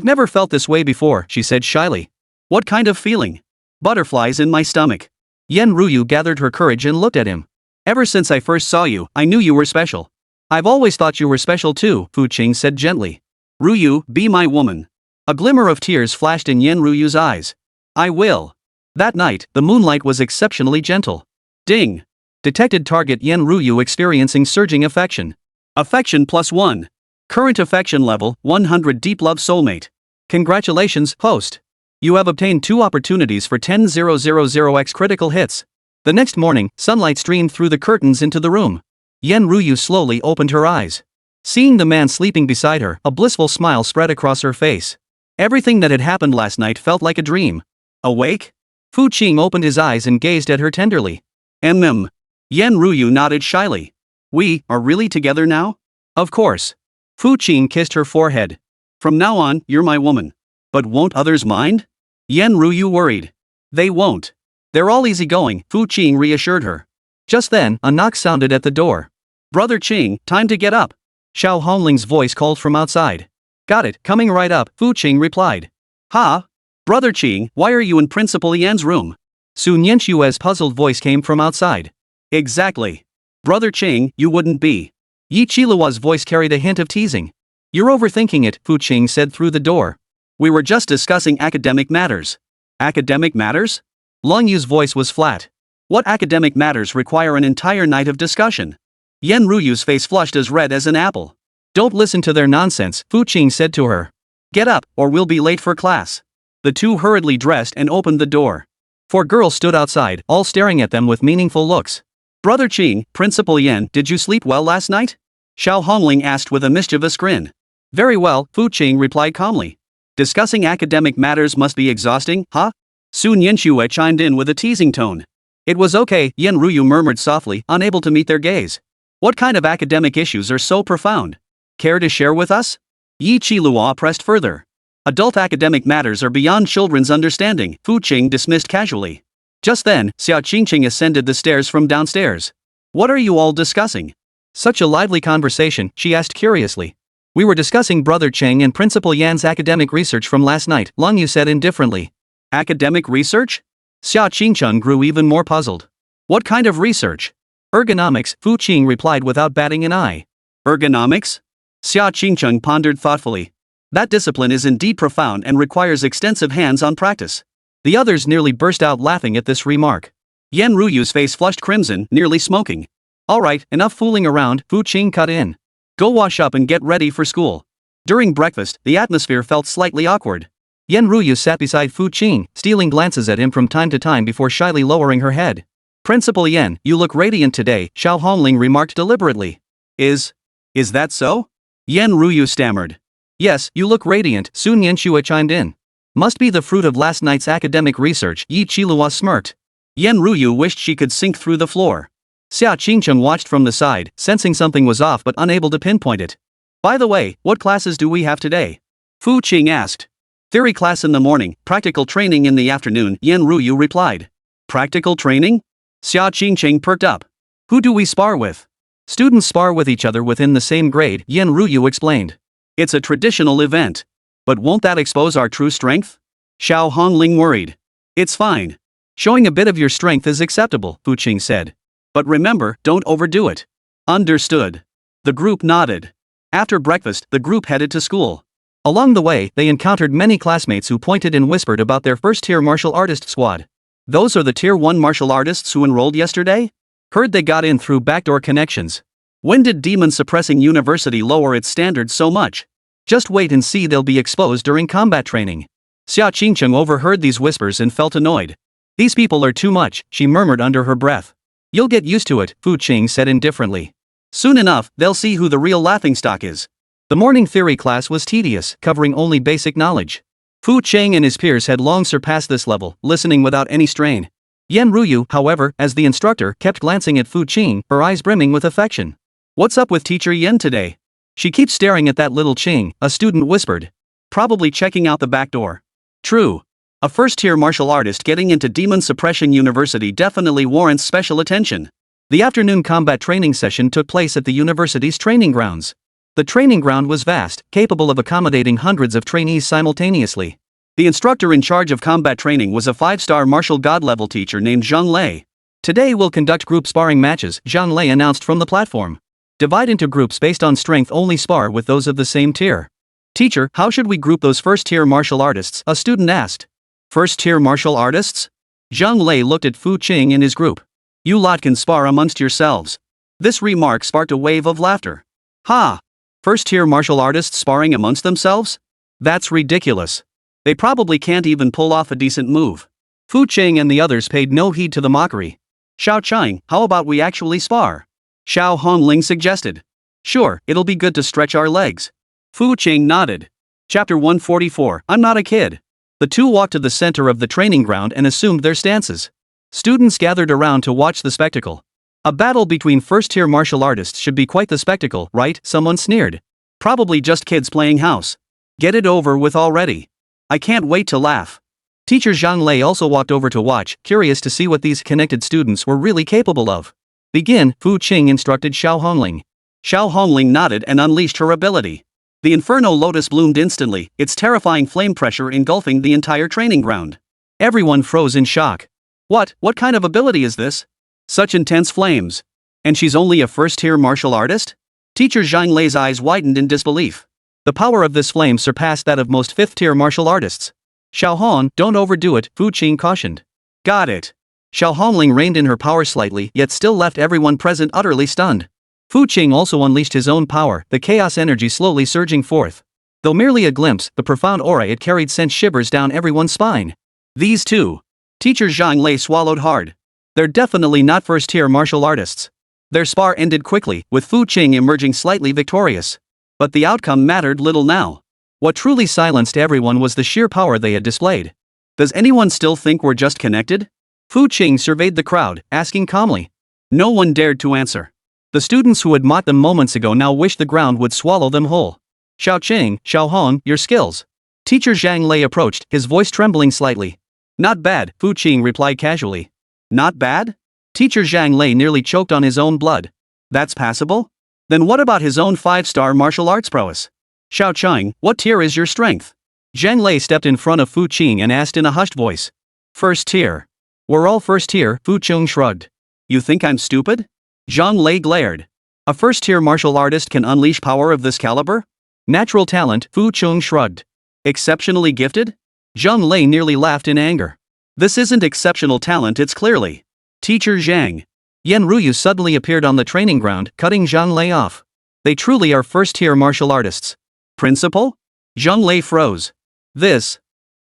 never felt this way before, she said shyly. What kind of feeling? Butterflies in my stomach. Yan Ruyu gathered her courage and looked at him. Ever since I first saw you, I knew you were special. I've always thought you were special too, Fu Qing said gently. Ruyu, be my woman. A glimmer of tears flashed in Yan Ruyu's eyes. I will. That night, the moonlight was exceptionally gentle. Ding. Detected target Yan Ruyu experiencing surging affection. Affection +1. Current affection level, 100 deep love soulmate. Congratulations, host. You have obtained 2 opportunities for 10,000x critical hits. The next morning, sunlight streamed through the curtains into the room. Yan Ruyu slowly opened her eyes. Seeing the man sleeping beside her, a blissful smile spread across her face. Everything that had happened last night felt like a dream. Awake? Fu Qing opened his eyes and gazed at her tenderly. Yan Ruyu nodded shyly. We are really together now? Of course. Fu Qing kissed her forehead. From now on, you're my woman. But won't others mind? Yan Ruyu worried. They won't. They're all easygoing, Fu Qing reassured her. Just then, a knock sounded at the door. Brother Qing, time to get up. Xiao Hongling's voice called from outside. Got it, coming right up, Fu Qing replied. Ha? Brother Qing, why are you in Principal Yan's room? Su Nianshue's puzzled voice came from outside. Exactly. Brother Qing, you wouldn't be. Yi Qilua's voice carried a hint of teasing. You're overthinking it, Fu Qing said through the door. We were just discussing academic matters. Academic matters? Long Yu's voice was flat. What academic matters require an entire night of discussion? Yan Ruyu's face flushed as red as an apple. Don't listen to their nonsense, Fu Qing said to her. Get up, or we'll be late for class. The two hurriedly dressed and opened the door. 4 girls stood outside, all staring at them with meaningful looks. Brother Qing, Principal Yan, did you sleep well last night? Xiao Hongling asked with a mischievous grin. Very well, Fu Qing replied calmly. Discussing academic matters must be exhausting, huh? Su Nianxue chimed in with a teasing tone. It was okay, Yan Ruyu murmured softly, unable to meet their gaze. What kind of academic issues are so profound? Care to share with us? Yi Qilua pressed further. Adult academic matters are beyond children's understanding, Fu Qing dismissed casually. Just then, Xiao Qingqing ascended the stairs from downstairs. What are you all discussing? Such a lively conversation, she asked curiously. We were discussing Brother Cheng and Principal Yan's academic research from last night, Long Yu said indifferently. Academic research? Xiao Qingcheng grew even more puzzled. What kind of research? Ergonomics, Fu Qing replied without batting an eye. Ergonomics? Xiao Qingcheng pondered thoughtfully. That discipline is indeed profound and requires extensive hands-on practice. The others nearly burst out laughing at this remark. Yan Ruyu's face flushed crimson, nearly smoking. All right, enough fooling around, Fu Qing cut in. Go wash up and get ready for school. During breakfast, the atmosphere felt slightly awkward. Yan Ruyu sat beside Fu Qing, stealing glances at him from time to time before shyly lowering her head. Principal Yan, you look radiant today, Xiao Hongling remarked deliberately. Is that so? Yan Ruyu stammered. Yes, you look radiant, Su Nianxue chimed in. Must be the fruit of last night's academic research, Yi Qilua smirked. Yan Ruyu wished she could sink through the floor. Xia Qingcheng watched from the side, sensing something was off but unable to pinpoint it. By the way, what classes do we have today? Fu Qing asked. Theory class in the morning, practical training in the afternoon, Yan Ruyu replied. Practical training? Xia Qingcheng perked up. Who do we spar with? Students spar with each other within the same grade, Yan Ruyu explained. It's a traditional event. But won't that expose our true strength? Xiao Hongling worried. It's fine. Showing a bit of your strength is acceptable, Fu Qing said. But remember, don't overdo it. Understood. The group nodded. After breakfast, the group headed to school. Along the way, they encountered many classmates who pointed and whispered about their first-tier martial artist squad. Those are the Tier 1 martial artists who enrolled yesterday? Heard they got in through backdoor connections. When did Demon Suppressing University lower its standards so much? Just wait and see, they'll be exposed during combat training. Xia Qingcheng overheard these whispers and felt annoyed. These people are too much, she murmured under her breath. You'll get used to it, Fu Qing said indifferently. Soon enough, they'll see who the real laughingstock is. The morning theory class was tedious, covering only basic knowledge. Fu Qing and his peers had long surpassed this level, listening without any strain. Yan Ruyu, however, as the instructor, kept glancing at Fu Qing, her eyes brimming with affection. What's up with teacher Yan today? She keeps staring at that little Qing, a student whispered. Probably checking out the back door. True. A first-tier martial artist getting into Demon Suppression University definitely warrants special attention. The afternoon combat training session took place at the university's training grounds. The training ground was vast, capable of accommodating hundreds of trainees simultaneously. The instructor in charge of combat training was a 5-star martial god-level teacher named Zhang Lei. Today we'll conduct group sparring matches, Zhang Lei announced from the platform. Divide into groups based on strength, only spar with those of the same tier. Teacher, how should we group those first-tier martial artists? A student asked. First-tier martial artists? Zhang Lei looked at Fu Qing and his group. You lot can spar amongst yourselves. This remark sparked a wave of laughter. Ha! First-tier martial artists sparring amongst themselves? That's ridiculous. They probably can't even pull off a decent move. Fu Qing and the others paid no heed to the mockery. Xiao Chang, how about we actually spar? Xiao Hongling suggested. Sure, it'll be good to stretch our legs. Fu Qing nodded. Chapter 144, I'm not a kid. The two walked to the center of the training ground and assumed their stances. Students gathered around to watch the spectacle. A battle between first-tier martial artists should be quite the spectacle, right? Someone sneered. Probably just kids playing house. Get it over with already. I can't wait to laugh. Teacher Zhang Lei also walked over to watch, curious to see what these connected students were really capable of. Begin, Fu Qing instructed Xiao Hongling. Xiao Hongling nodded and unleashed her ability. The Inferno Lotus bloomed instantly, its terrifying flame pressure engulfing the entire training ground. Everyone froze in shock. What kind of ability is this? Such intense flames. And she's only a first-tier martial artist? Teacher Zhang Lei's eyes widened in disbelief. The power of this flame surpassed that of most fifth-tier martial artists. Xiao Hong, don't overdo it, Fu Qing cautioned. Got it. Xiao Hongling reined in her power slightly, yet still left everyone present utterly stunned. Fu Qing also unleashed his own power, the chaos energy slowly surging forth. Though merely a glimpse, the profound aura it carried sent shivers down everyone's spine. These two. Teacher Zhang Lei swallowed hard. They're definitely not first-tier martial artists. Their spar ended quickly, with Fu Qing emerging slightly victorious. But the outcome mattered little now. What truly silenced everyone was the sheer power they had displayed. Does anyone still think we're just connected? Fu Qing surveyed the crowd, asking calmly. No one dared to answer. The students who had mocked them moments ago now wished the ground would swallow them whole. Xiao Qing, Xiao Hong, your skills. Teacher Zhang Lei approached, his voice trembling slightly. Not bad, Fu Qing replied casually. Not bad? Teacher Zhang Lei nearly choked on his own blood. That's passable? Then what about his own 5-star martial arts prowess? Xiao Qing, what tier is your strength? Zhang Lei stepped in front of Fu Qing and asked in a hushed voice. First tier. We're all first tier, Fu Qing shrugged. You think I'm stupid? Zhang Lei glared. A first-tier martial artist can unleash power of this caliber? Natural talent, Fu Qing shrugged. Exceptionally gifted? Zhang Lei nearly laughed in anger. This isn't exceptional talent, it's clearly. Teacher Zhang. Yan Ruyu suddenly appeared on the training ground, cutting Zhang Lei off. They truly are first-tier martial artists. Principal? Zhang Lei froze.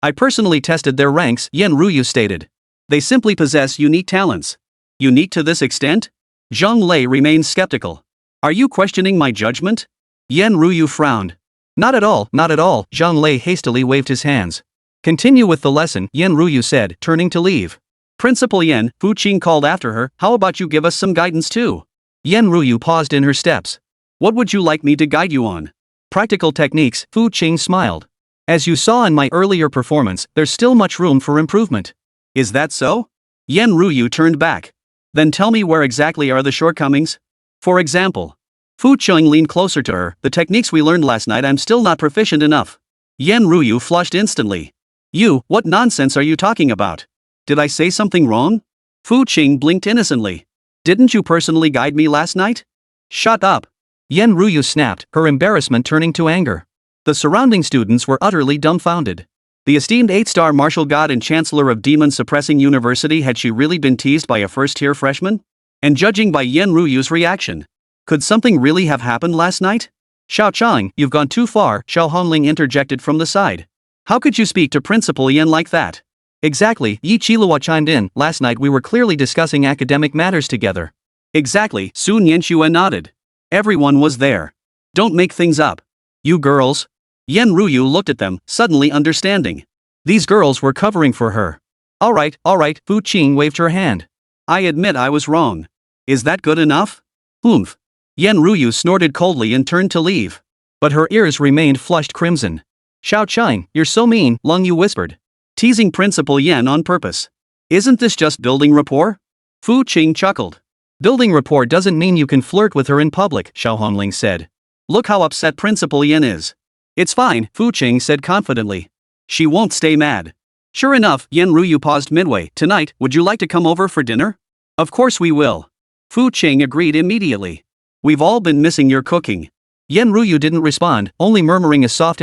I personally tested their ranks, Yan Ruyu stated. They simply possess unique talents. Unique to this extent? Zhang Lei remains skeptical. Are you questioning my judgment? Yan Ruyu frowned. Not at all, Zhang Lei hastily waved his hands. Continue with the lesson, Yen Ruyu said, turning to leave. Principal Yen, Fu Qing called after her, how about you give us some guidance too? Yen Ruyu paused in her steps. What would you like me to guide you on? Practical techniques, Fu Qing smiled. As you saw in my earlier performance, there's still much room for improvement. Is that so? Yen Ruyu turned back. Then tell me where exactly are the shortcomings? For example. Fu Qing leaned closer to her, the techniques we learned last night I'm still not proficient enough. Yen Ruyu flushed instantly. You, what nonsense are you talking about? Did I say something wrong? Fu Qing blinked innocently. Didn't you personally guide me last night? Shut up. Yen Ruyu snapped, her embarrassment turning to anger. The surrounding students were utterly dumbfounded. The esteemed 8-star martial god and chancellor of demon-suppressing university, had she really been teased by a first-tier freshman? And judging by Yen Ruyu's reaction, could something really have happened last night? Xiao Chang, you've gone too far, Xiao Honling interjected from the side. How could you speak to Principal Yen like that? Exactly, Yi Qilihua chimed in, last night we were clearly discussing academic matters together. Exactly, Sun Yanxue nodded. Everyone was there. Don't make things up. You girls? Yen Ruyu looked at them, suddenly understanding. These girls were covering for her. Alright, Fu Qing waved her hand. I admit I was wrong. Is that good enough? Oomph. Yen Ruyu snorted coldly and turned to leave. But her ears remained flushed crimson. Xiao Chang, you're so mean, Lung Yu whispered. Teasing Principal Yen on purpose. Isn't this just building rapport? Fu Qing chuckled. Building rapport doesn't mean you can flirt with her in public, Xiao Honling said. Look how upset Principal Yen is. It's fine, Fu Qing said confidently. She won't stay mad. Sure enough, Yen Ruyu paused midway. Tonight, would you like to come over for dinner? Of course we will. Fu Qing agreed immediately. We've all been missing your cooking. Yen Ruyu didn't respond, only murmuring a soft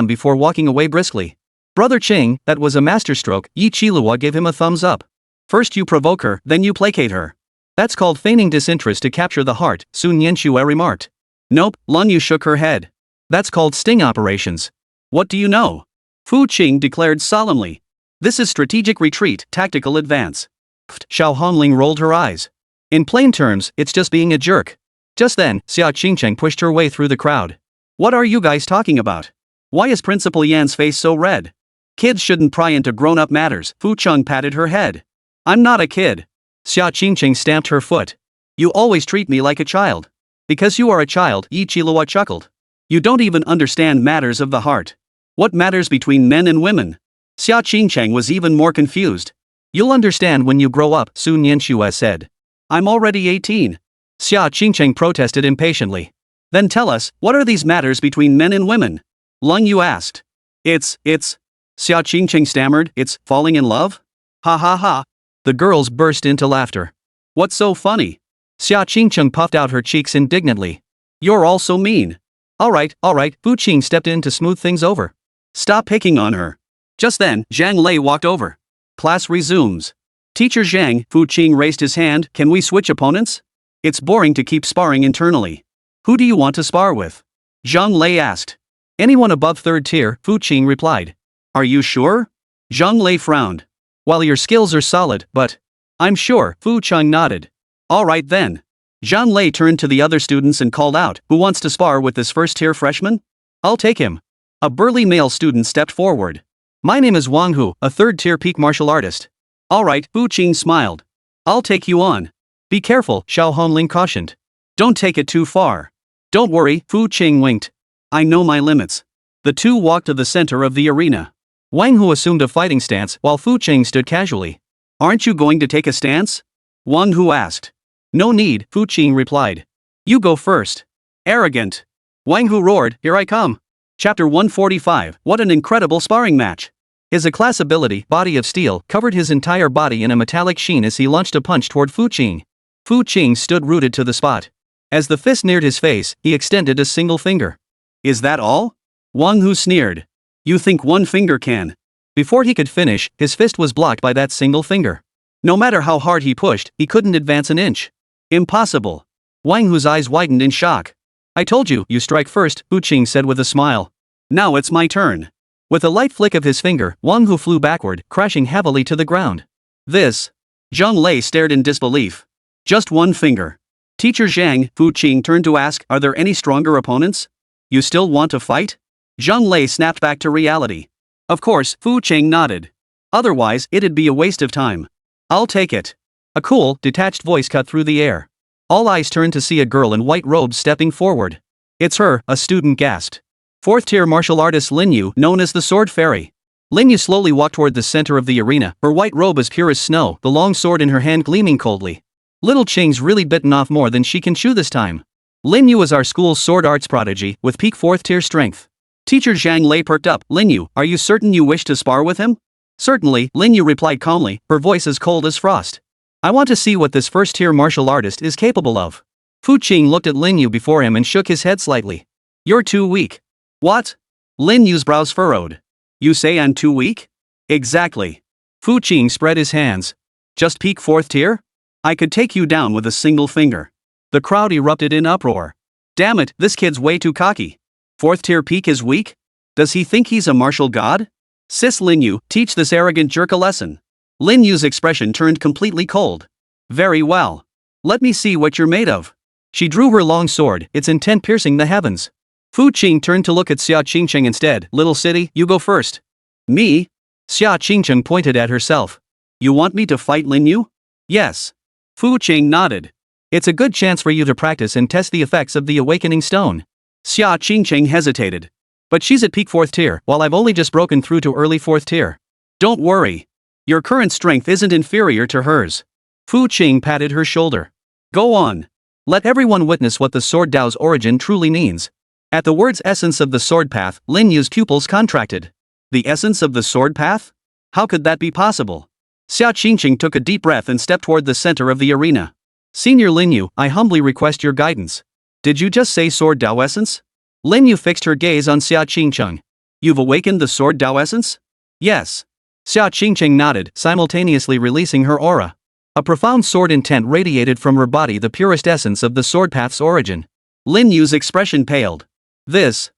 before walking away briskly. Brother Qing, that was a masterstroke, Yi Qilihua gave him a thumbs up. First you provoke her, then you placate her. That's called feigning disinterest to capture the heart, Sun Yanxue remarked. Nope, Lun Yu shook her head. That's called sting operations. What do you know? Fu Qing declared solemnly. This is strategic retreat, tactical advance. Xiao Honling rolled her eyes. In plain terms, it's just being a jerk. Just then, Xia Qingcheng pushed her way through the crowd. What are you guys talking about? Why is Principal Yan's face so red? Kids shouldn't pry into grown-up matters, Fu Qing patted her head. I'm not a kid. Xia Qingcheng stamped her foot. You always treat me like a child. Because you are a child, Yi Qilihua chuckled. You don't even understand matters of the heart. What matters between men and women? Xia Qingcheng was even more confused. You'll understand when you grow up, Sun Yanxue said. I'm already 18. Xia Qingcheng protested impatiently. Then tell us, what are these matters between men and women? Lung Yu asked. It's, Xia Qingcheng stammered, it's falling in love? Ha ha ha. The girls burst into laughter. What's so funny? Xia Qingcheng puffed out her cheeks indignantly. You're all so mean. Alright, Fu Qing stepped in to smooth things over. Stop picking on her. Just then, Zhang Lei walked over. Class resumes. Teacher Zhang, Fu Qing raised his hand, can we switch opponents? It's boring to keep sparring internally. Who do you want to spar with? Zhang Lei asked. Anyone above 3rd tier, Fu Qing replied. Are you sure? Zhang Lei frowned. While your skills are solid, but... I'm sure, Fu Qing nodded. Alright then. Zhang Lei turned to the other students and called out, who wants to spar with this first-tier freshman? I'll take him. A burly male student stepped forward. My name is Wang Hu, a 3rd-tier peak martial artist. Alright, Fu Qing smiled. I'll take you on. Be careful, Xiao Honling cautioned. Don't take it too far. Don't worry, Fu Qing winked. I know my limits. The two walked to the center of the arena. Wang Hu assumed a fighting stance while Fu Qing stood casually. Aren't you going to take a stance? Wang Hu asked. No need, Fu Qing replied. You go first. Arrogant. Wang Hu roared, here I come. Chapter 145, what an incredible sparring match. His A-class ability, Body of Steel, covered his entire body in a metallic sheen as he launched a punch toward Fu Qing. Fu Qing stood rooted to the spot. As the fist neared his face, he extended a single finger. Is that all? Wang Hu sneered. You think one finger can? Before he could finish, his fist was blocked by that single finger. No matter how hard he pushed, he couldn't advance an inch. Impossible. Wang Hu's eyes widened in shock. I told you, you strike first, Fu Qing said with a smile. Now it's my turn. With a light flick of his finger, Wang Hu flew backward, crashing heavily to the ground. This. Zhang Lei stared in disbelief. Just one finger. Teacher Zhang, Fu Qing turned to ask, are there any stronger opponents? You still want to fight? Zhang Lei snapped back to reality. Of course, Fu Qing nodded. Otherwise, it'd be a waste of time. I'll take it. A cool, detached voice cut through the air. All eyes turned to see a girl in white robes stepping forward. It's her, a student gasped. Fourth-tier martial artist Lin Yu, known as the Sword Fairy. Lin Yu slowly walked toward the center of the arena, her white robe as pure as snow, the long sword in her hand gleaming coldly. Little Qing's really bitten off more than she can chew this time. Lin Yu is our school's sword arts prodigy, with peak 4th-tier strength. Teacher Zhang Lei perked up. Lin Yu, are you certain you wish to spar with him? Certainly, Lin Yu replied calmly, her voice as cold as frost. I want to see what this first-tier martial artist is capable of. Fu Qing looked at Lin Yu before him and shook his head slightly. You're too weak. What? Lin Yu's brows furrowed. You say I'm too weak? Exactly. Fu Qing spread his hands. Just peak 4th tier? I could take you down with a single finger. The crowd erupted in uproar. Damn it, this kid's way too cocky. 4th tier peak is weak? Does he think he's a martial god? Sis Lin Yu, teach this arrogant jerk a lesson. Lin Yu's expression turned completely cold. Very well. Let me see what you're made of. She drew her long sword, its intent piercing the heavens. Fu Qing turned to look at Xia Qingcheng instead. Little city, you go first. Me? Xia Qingcheng pointed at herself. You want me to fight Lin Yu? Yes. Fu Qing nodded. It's a good chance for you to practice and test the effects of the awakening stone. Xia Qingcheng hesitated. But she's at peak 4th tier, while I've only just broken through to early 4th tier. Don't worry. Your current strength isn't inferior to hers. Fu Qing patted her shoulder. Go on. Let everyone witness what the Sword Dao's origin truly means. At the words essence of the sword path, Lin Yu's pupils contracted. The essence of the sword path? How could that be possible? Xia Qingqing took a deep breath and stepped toward the center of the arena. Senior Lin Yu, I humbly request your guidance. Did you just say Sword Dao essence? Lin Yu fixed her gaze on Xia Qingcheng. You've awakened the Sword Dao essence? Yes. Xia Qingcheng nodded, simultaneously releasing her aura. A profound sword intent radiated from her body, the purest essence of the sword path's origin. Lin Yu's expression paled. This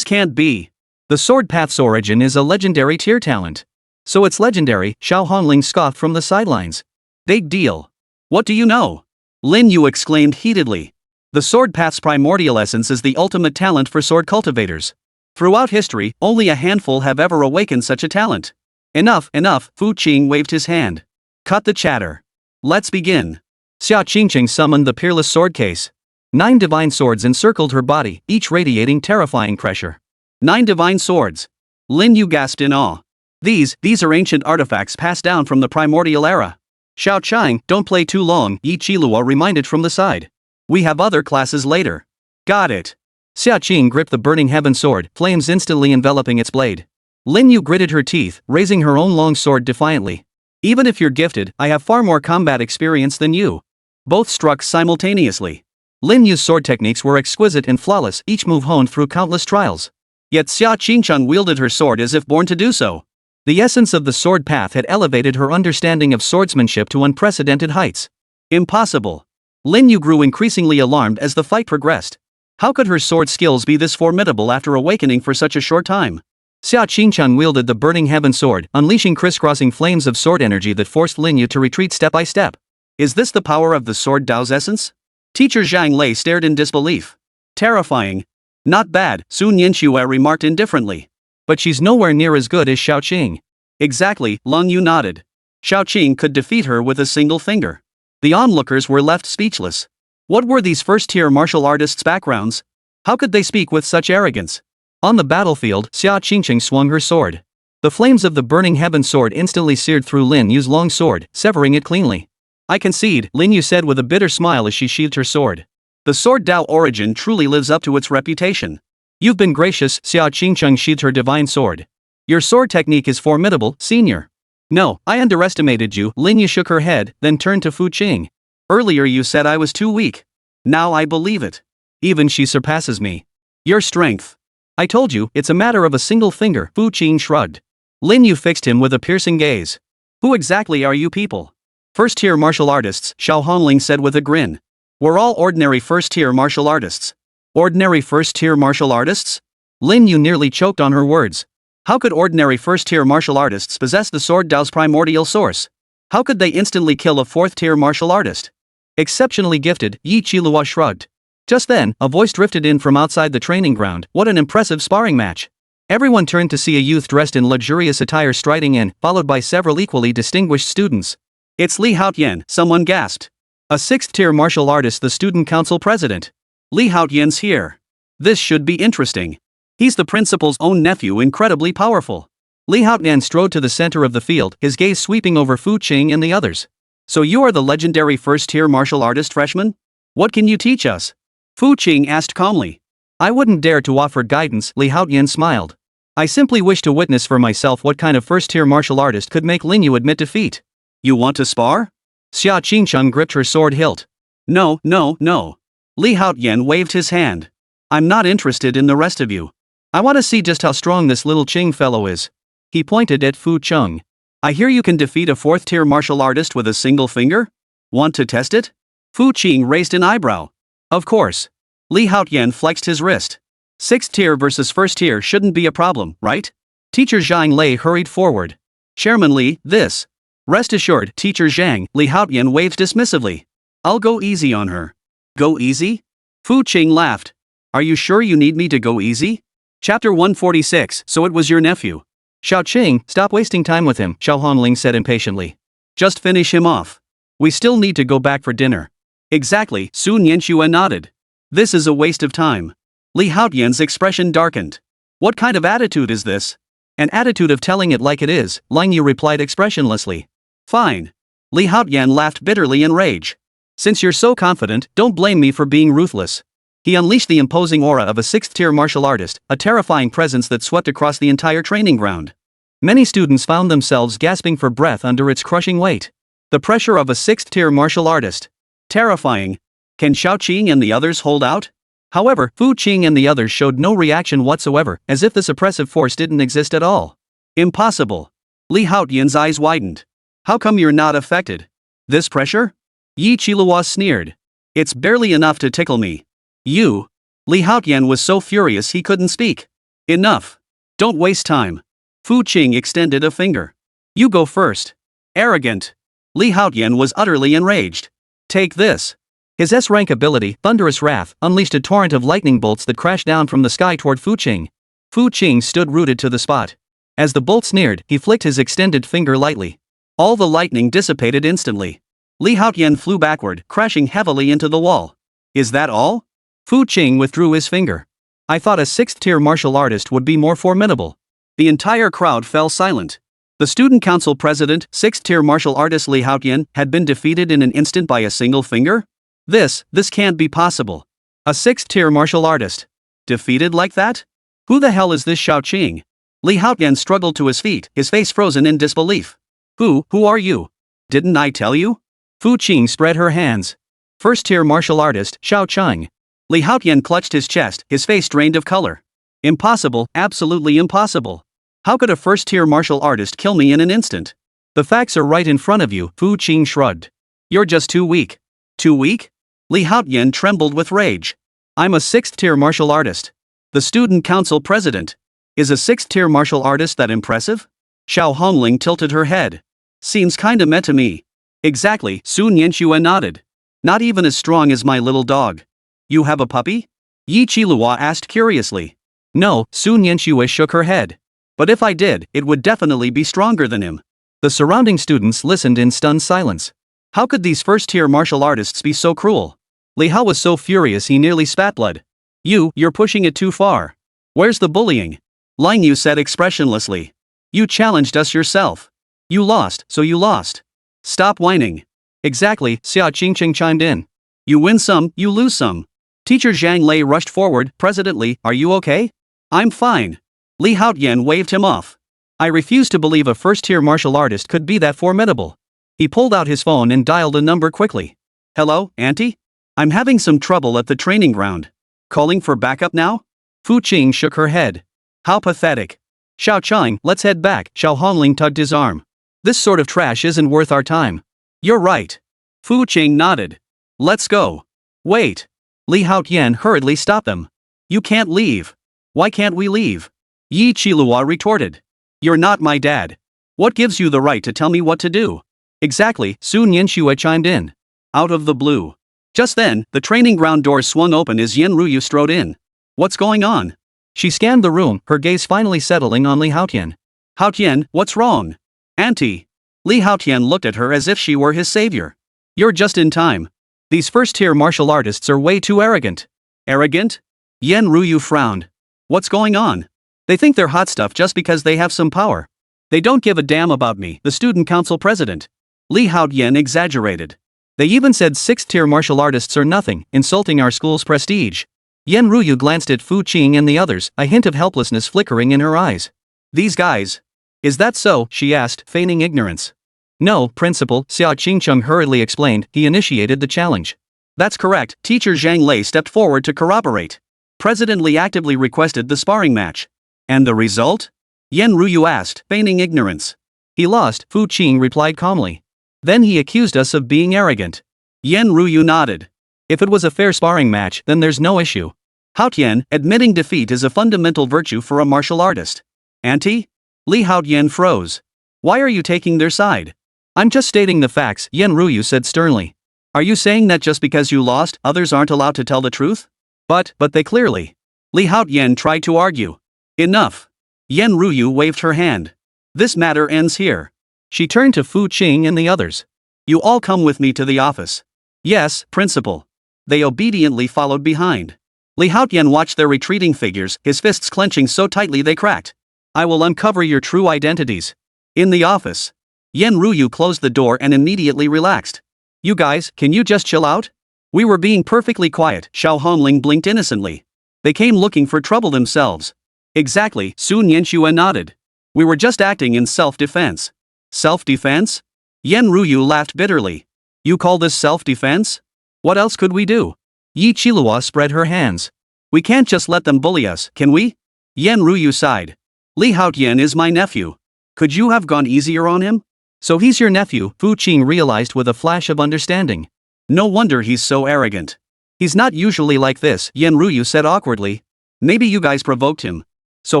can't be. The sword path's origin is a legendary tier talent. So it's legendary, Xiao Hongling scoffed from the sidelines. Big deal. What do you know? Lin Yu exclaimed heatedly. The sword path's primordial essence is the ultimate talent for sword cultivators. Throughout history, only a handful have ever awakened such a talent. Enough, Fu Qing waved his hand. Cut the chatter. Let's begin. Xia Qingqing summoned the peerless sword case. 9 divine swords encircled her body, each radiating terrifying pressure. 9 divine swords. Lin Yu gasped in awe. These are ancient artifacts passed down from the primordial era. Xiao Chang, don't play too long, Yi Qilua reminded from the side. We have other classes later. Got it. Xia Qing gripped the burning heaven sword, flames instantly enveloping its blade. Lin Yu gritted her teeth, raising her own long sword defiantly. Even if you're gifted, I have far more combat experience than you. Both struck simultaneously. Lin Yu's sword techniques were exquisite and flawless, each move honed through countless trials. Yet Xia Qingcheng wielded her sword as if born to do so. The essence of the sword path had elevated her understanding of swordsmanship to unprecedented heights. Impossible. Lin Yu grew increasingly alarmed as the fight progressed. How could her sword skills be this formidable after awakening for such a short time? Xia Qingcheng wielded the burning heaven sword, unleashing crisscrossing flames of sword energy that forced Lin Yu to retreat step by step. Is this the power of the Sword Dao's essence? Teacher Zhang Lei stared in disbelief. Terrifying. Not bad, Sun Yinxue remarked indifferently. But she's nowhere near as good as Xiao Qing. Exactly, Lung Yu nodded. Xiao Qing could defeat her with a single finger. The onlookers were left speechless. What were these first-tier martial artists' backgrounds? How could they speak with such arrogance? On the battlefield, Xia Qingqing swung her sword. The flames of the burning heaven sword instantly seared through Lin Yu's long sword, severing it cleanly. I concede, Lin Yu said with a bitter smile as she sheathed her sword. The Sword Dao origin truly lives up to its reputation. You've been gracious, Xia Qingcheng sheathed her divine sword. Your sword technique is formidable, senior. No, I underestimated you, Lin Yu shook her head, then turned to Fu Qing. Earlier you said I was too weak. Now I believe it. Even she surpasses me. Your strength. I told you, it's a matter of a single finger, Fu Qing shrugged. Lin Yu fixed him with a piercing gaze. Who exactly are you people? First-tier martial artists, Xiao Hongling said with a grin. We're all ordinary first-tier martial artists. Ordinary first-tier martial artists? Lin Yu nearly choked on her words. How could ordinary first-tier martial artists possess the Sword Dao's primordial source? How could they instantly kill a 4th-tier martial artist? Exceptionally gifted, Yi Qilua shrugged. Just then, a voice drifted in from outside the training ground. What an impressive sparring match. Everyone turned to see a youth dressed in luxurious attire striding in, followed by several equally distinguished students. It's Li Haotian, someone gasped. A 6th-tier martial artist, the student council president. Li Haotian's here. This should be interesting. He's the principal's own nephew, incredibly powerful. Li Haotian strode to the center of the field, his gaze sweeping over Fu Qing and the others. So you are the legendary first-tier martial artist freshman? What can you teach us? Fu Qing asked calmly. I wouldn't dare to offer guidance, Li Haotian smiled. I simply wish to witness for myself what kind of first-tier martial artist could make Lin Yu admit defeat. You want to spar? Xia Qingcheng gripped her sword hilt. No. Li Haotian waved his hand. I'm not interested in the rest of you. I want to see just how strong this little Qing fellow is. He pointed at Fu Qing. I hear you can defeat a 4th-tier martial artist with a single finger? Want to test it? Fu Qing raised an eyebrow. Of course. Li Haotian flexed his wrist. 6th tier versus 1st tier shouldn't be a problem, right? Teacher Zhang Lei hurried forward. Chairman Li, this. Rest assured, Teacher Zhang, Li Haotian waved dismissively. I'll go easy on her. Go easy? Fu Qing laughed. Are you sure you need me to go easy? Chapter 146, so it was your nephew. Xiao Qing, stop wasting time with him, Xiao Honling said impatiently. Just finish him off. We still need to go back for dinner. Exactly, Su Nianxue nodded. This is a waste of time. Li Haotian's expression darkened. What kind of attitude is this? An attitude of telling it like it is, Lin Yu replied expressionlessly. Fine. Li Haotian laughed bitterly in rage. Since you're so confident, don't blame me for being ruthless. He unleashed the imposing aura of a 6th-tier martial artist, a terrifying presence that swept across the entire training ground. Many students found themselves gasping for breath under its crushing weight. The pressure of a 6th-tier martial artist. Terrifying. Can Xiao Qing and the others hold out? However, Fu Qing and the others showed no reaction whatsoever, as if this oppressive force didn't exist at all. Impossible. Li Haotian's eyes widened. How come you're not affected? This pressure? Yi Qilihua sneered. It's barely enough to tickle me. You? Li Haotian was so furious he couldn't speak. Enough. Don't waste time. Fu Qing extended a finger. You go first. Arrogant. Li Haotian was utterly enraged. Take this. His S-rank ability, Thunderous Wrath, unleashed a torrent of lightning bolts that crashed down from the sky toward Fu Qing. Fu Qing stood rooted to the spot. As the bolts neared, he flicked his extended finger lightly. All the lightning dissipated instantly. Li Haotian flew backward, crashing heavily into the wall. Is that all? Fu Qing withdrew his finger. I thought a 6th-tier martial artist would be more formidable. The entire crowd fell silent. The student council president, 6th-tier martial artist Li Haotian, had been defeated in an instant by a single finger? This can't be possible. A 6th-tier martial artist. Defeated like that? Who the hell is this Xiao Qing? Li Haotian struggled to his feet, his face frozen in disbelief. Who are you? Didn't I tell you? Fu Qing spread her hands. 1st-tier martial artist, Xiao Qing. Li Haotian clutched his chest, his face drained of color. Impossible, absolutely impossible. How could a 1st-tier martial artist kill me in an instant? The facts are right in front of you, Fu Qing shrugged. You're just too weak. Too weak? Li Haotian trembled with rage. I'm a 6th-tier martial artist. The student council president. Is a 6th-tier martial artist that impressive? Xiao Hongling tilted her head. Seems kinda meh to me. Exactly, Su Nianxue nodded. Not even as strong as my little dog. You have a puppy? Yi Qilihua asked curiously. No, Su Nianxue shook her head. But if I did, it would definitely be stronger than him. The surrounding students listened in stunned silence. How could these 1st-tier martial artists be so cruel? Li Hao was so furious he nearly spat blood. You're pushing it too far. Where's the bullying? Lin Yu said expressionlessly. You challenged us yourself. You lost, so you lost. Stop whining. Exactly, Xia Qingcheng chimed in. You win some, you lose some. Teacher Zhang Lei rushed forward. President Li, are you okay? I'm fine. Li Haotian waved him off. I refuse to believe a 1st-tier martial artist could be that formidable. He pulled out his phone and dialed a number quickly. Hello, Auntie? I'm having some trouble at the training ground. Calling for backup now? Fu Qing shook her head. How pathetic. Xiao Qing, let's head back, Xiao Honling tugged his arm. This sort of trash isn't worth our time. You're right. Fu Qing nodded. Let's go. Wait. Li Haotian hurriedly stopped them. You can't leave. Why can't we leave? Yi Qilihua retorted. You're not my dad. What gives you the right to tell me what to do? Exactly, Su Nianxue chimed in. Out of the blue. Just then, the training ground doors swung open as Yen Ruyu strode in. What's going on? She scanned the room, her gaze finally settling on Li Haotian. Haotian, what's wrong? Auntie. Li Haotian looked at her as if she were his savior. You're just in time. These first-tier martial artists are way too arrogant. Arrogant? Yen Ruyu frowned. What's going on? They think they're hot stuff just because they have some power. They don't give a damn about me, the student council president. Li Haotian exaggerated. They even said 6th-tier martial artists are nothing, insulting our school's prestige. Yen Ruyu glanced at Fu Qing and the others, a hint of helplessness flickering in her eyes. These guys. Is that so? She asked, feigning ignorance. No, Principal, Xia Qingcheng hurriedly explained. He initiated the challenge. That's correct, Teacher Zhang Lei stepped forward to corroborate. President Li actively requested the sparring match. And the result? Yen Ruyu asked, feigning ignorance. He lost, Fu Qing replied calmly. Then he accused us of being arrogant. Yen Ruyu nodded. If it was a fair sparring match, then there's no issue. Haotian, admitting defeat is a fundamental virtue for a martial artist. Auntie? Li Haotian froze. Why are you taking their side? I'm just stating the facts, Yen Ruyu said sternly. Are you saying that just because you lost, others aren't allowed to tell the truth? But they clearly. Li Haotian tried to argue. Enough. Yen Ruyu waved her hand. This matter ends here. She turned to Fu Qing and the others. You all come with me to the office. Yes, Principal. They obediently followed behind. Li Haotian watched their retreating figures, his fists clenching so tightly they cracked. I will uncover your true identities. In the office. Yen Ruyu closed the door and immediately relaxed. You guys, can you just chill out? We were being perfectly quiet, Xiao Hongling blinked innocently. They came looking for trouble themselves. Exactly, Sun Yanxue nodded. We were just acting in self-defense. Self-defense? Yen Ruyu laughed bitterly. You call this self-defense? What else could we do? Yi Qilua spread her hands. We can't just let them bully us, can we? Yen Ruyu sighed. Li Haotian is my nephew. Could you have gone easier on him? So he's your nephew, Fu Qing realized with a flash of understanding. No wonder he's so arrogant. He's not usually like this, Yen Ruyu said awkwardly. Maybe you guys provoked him. So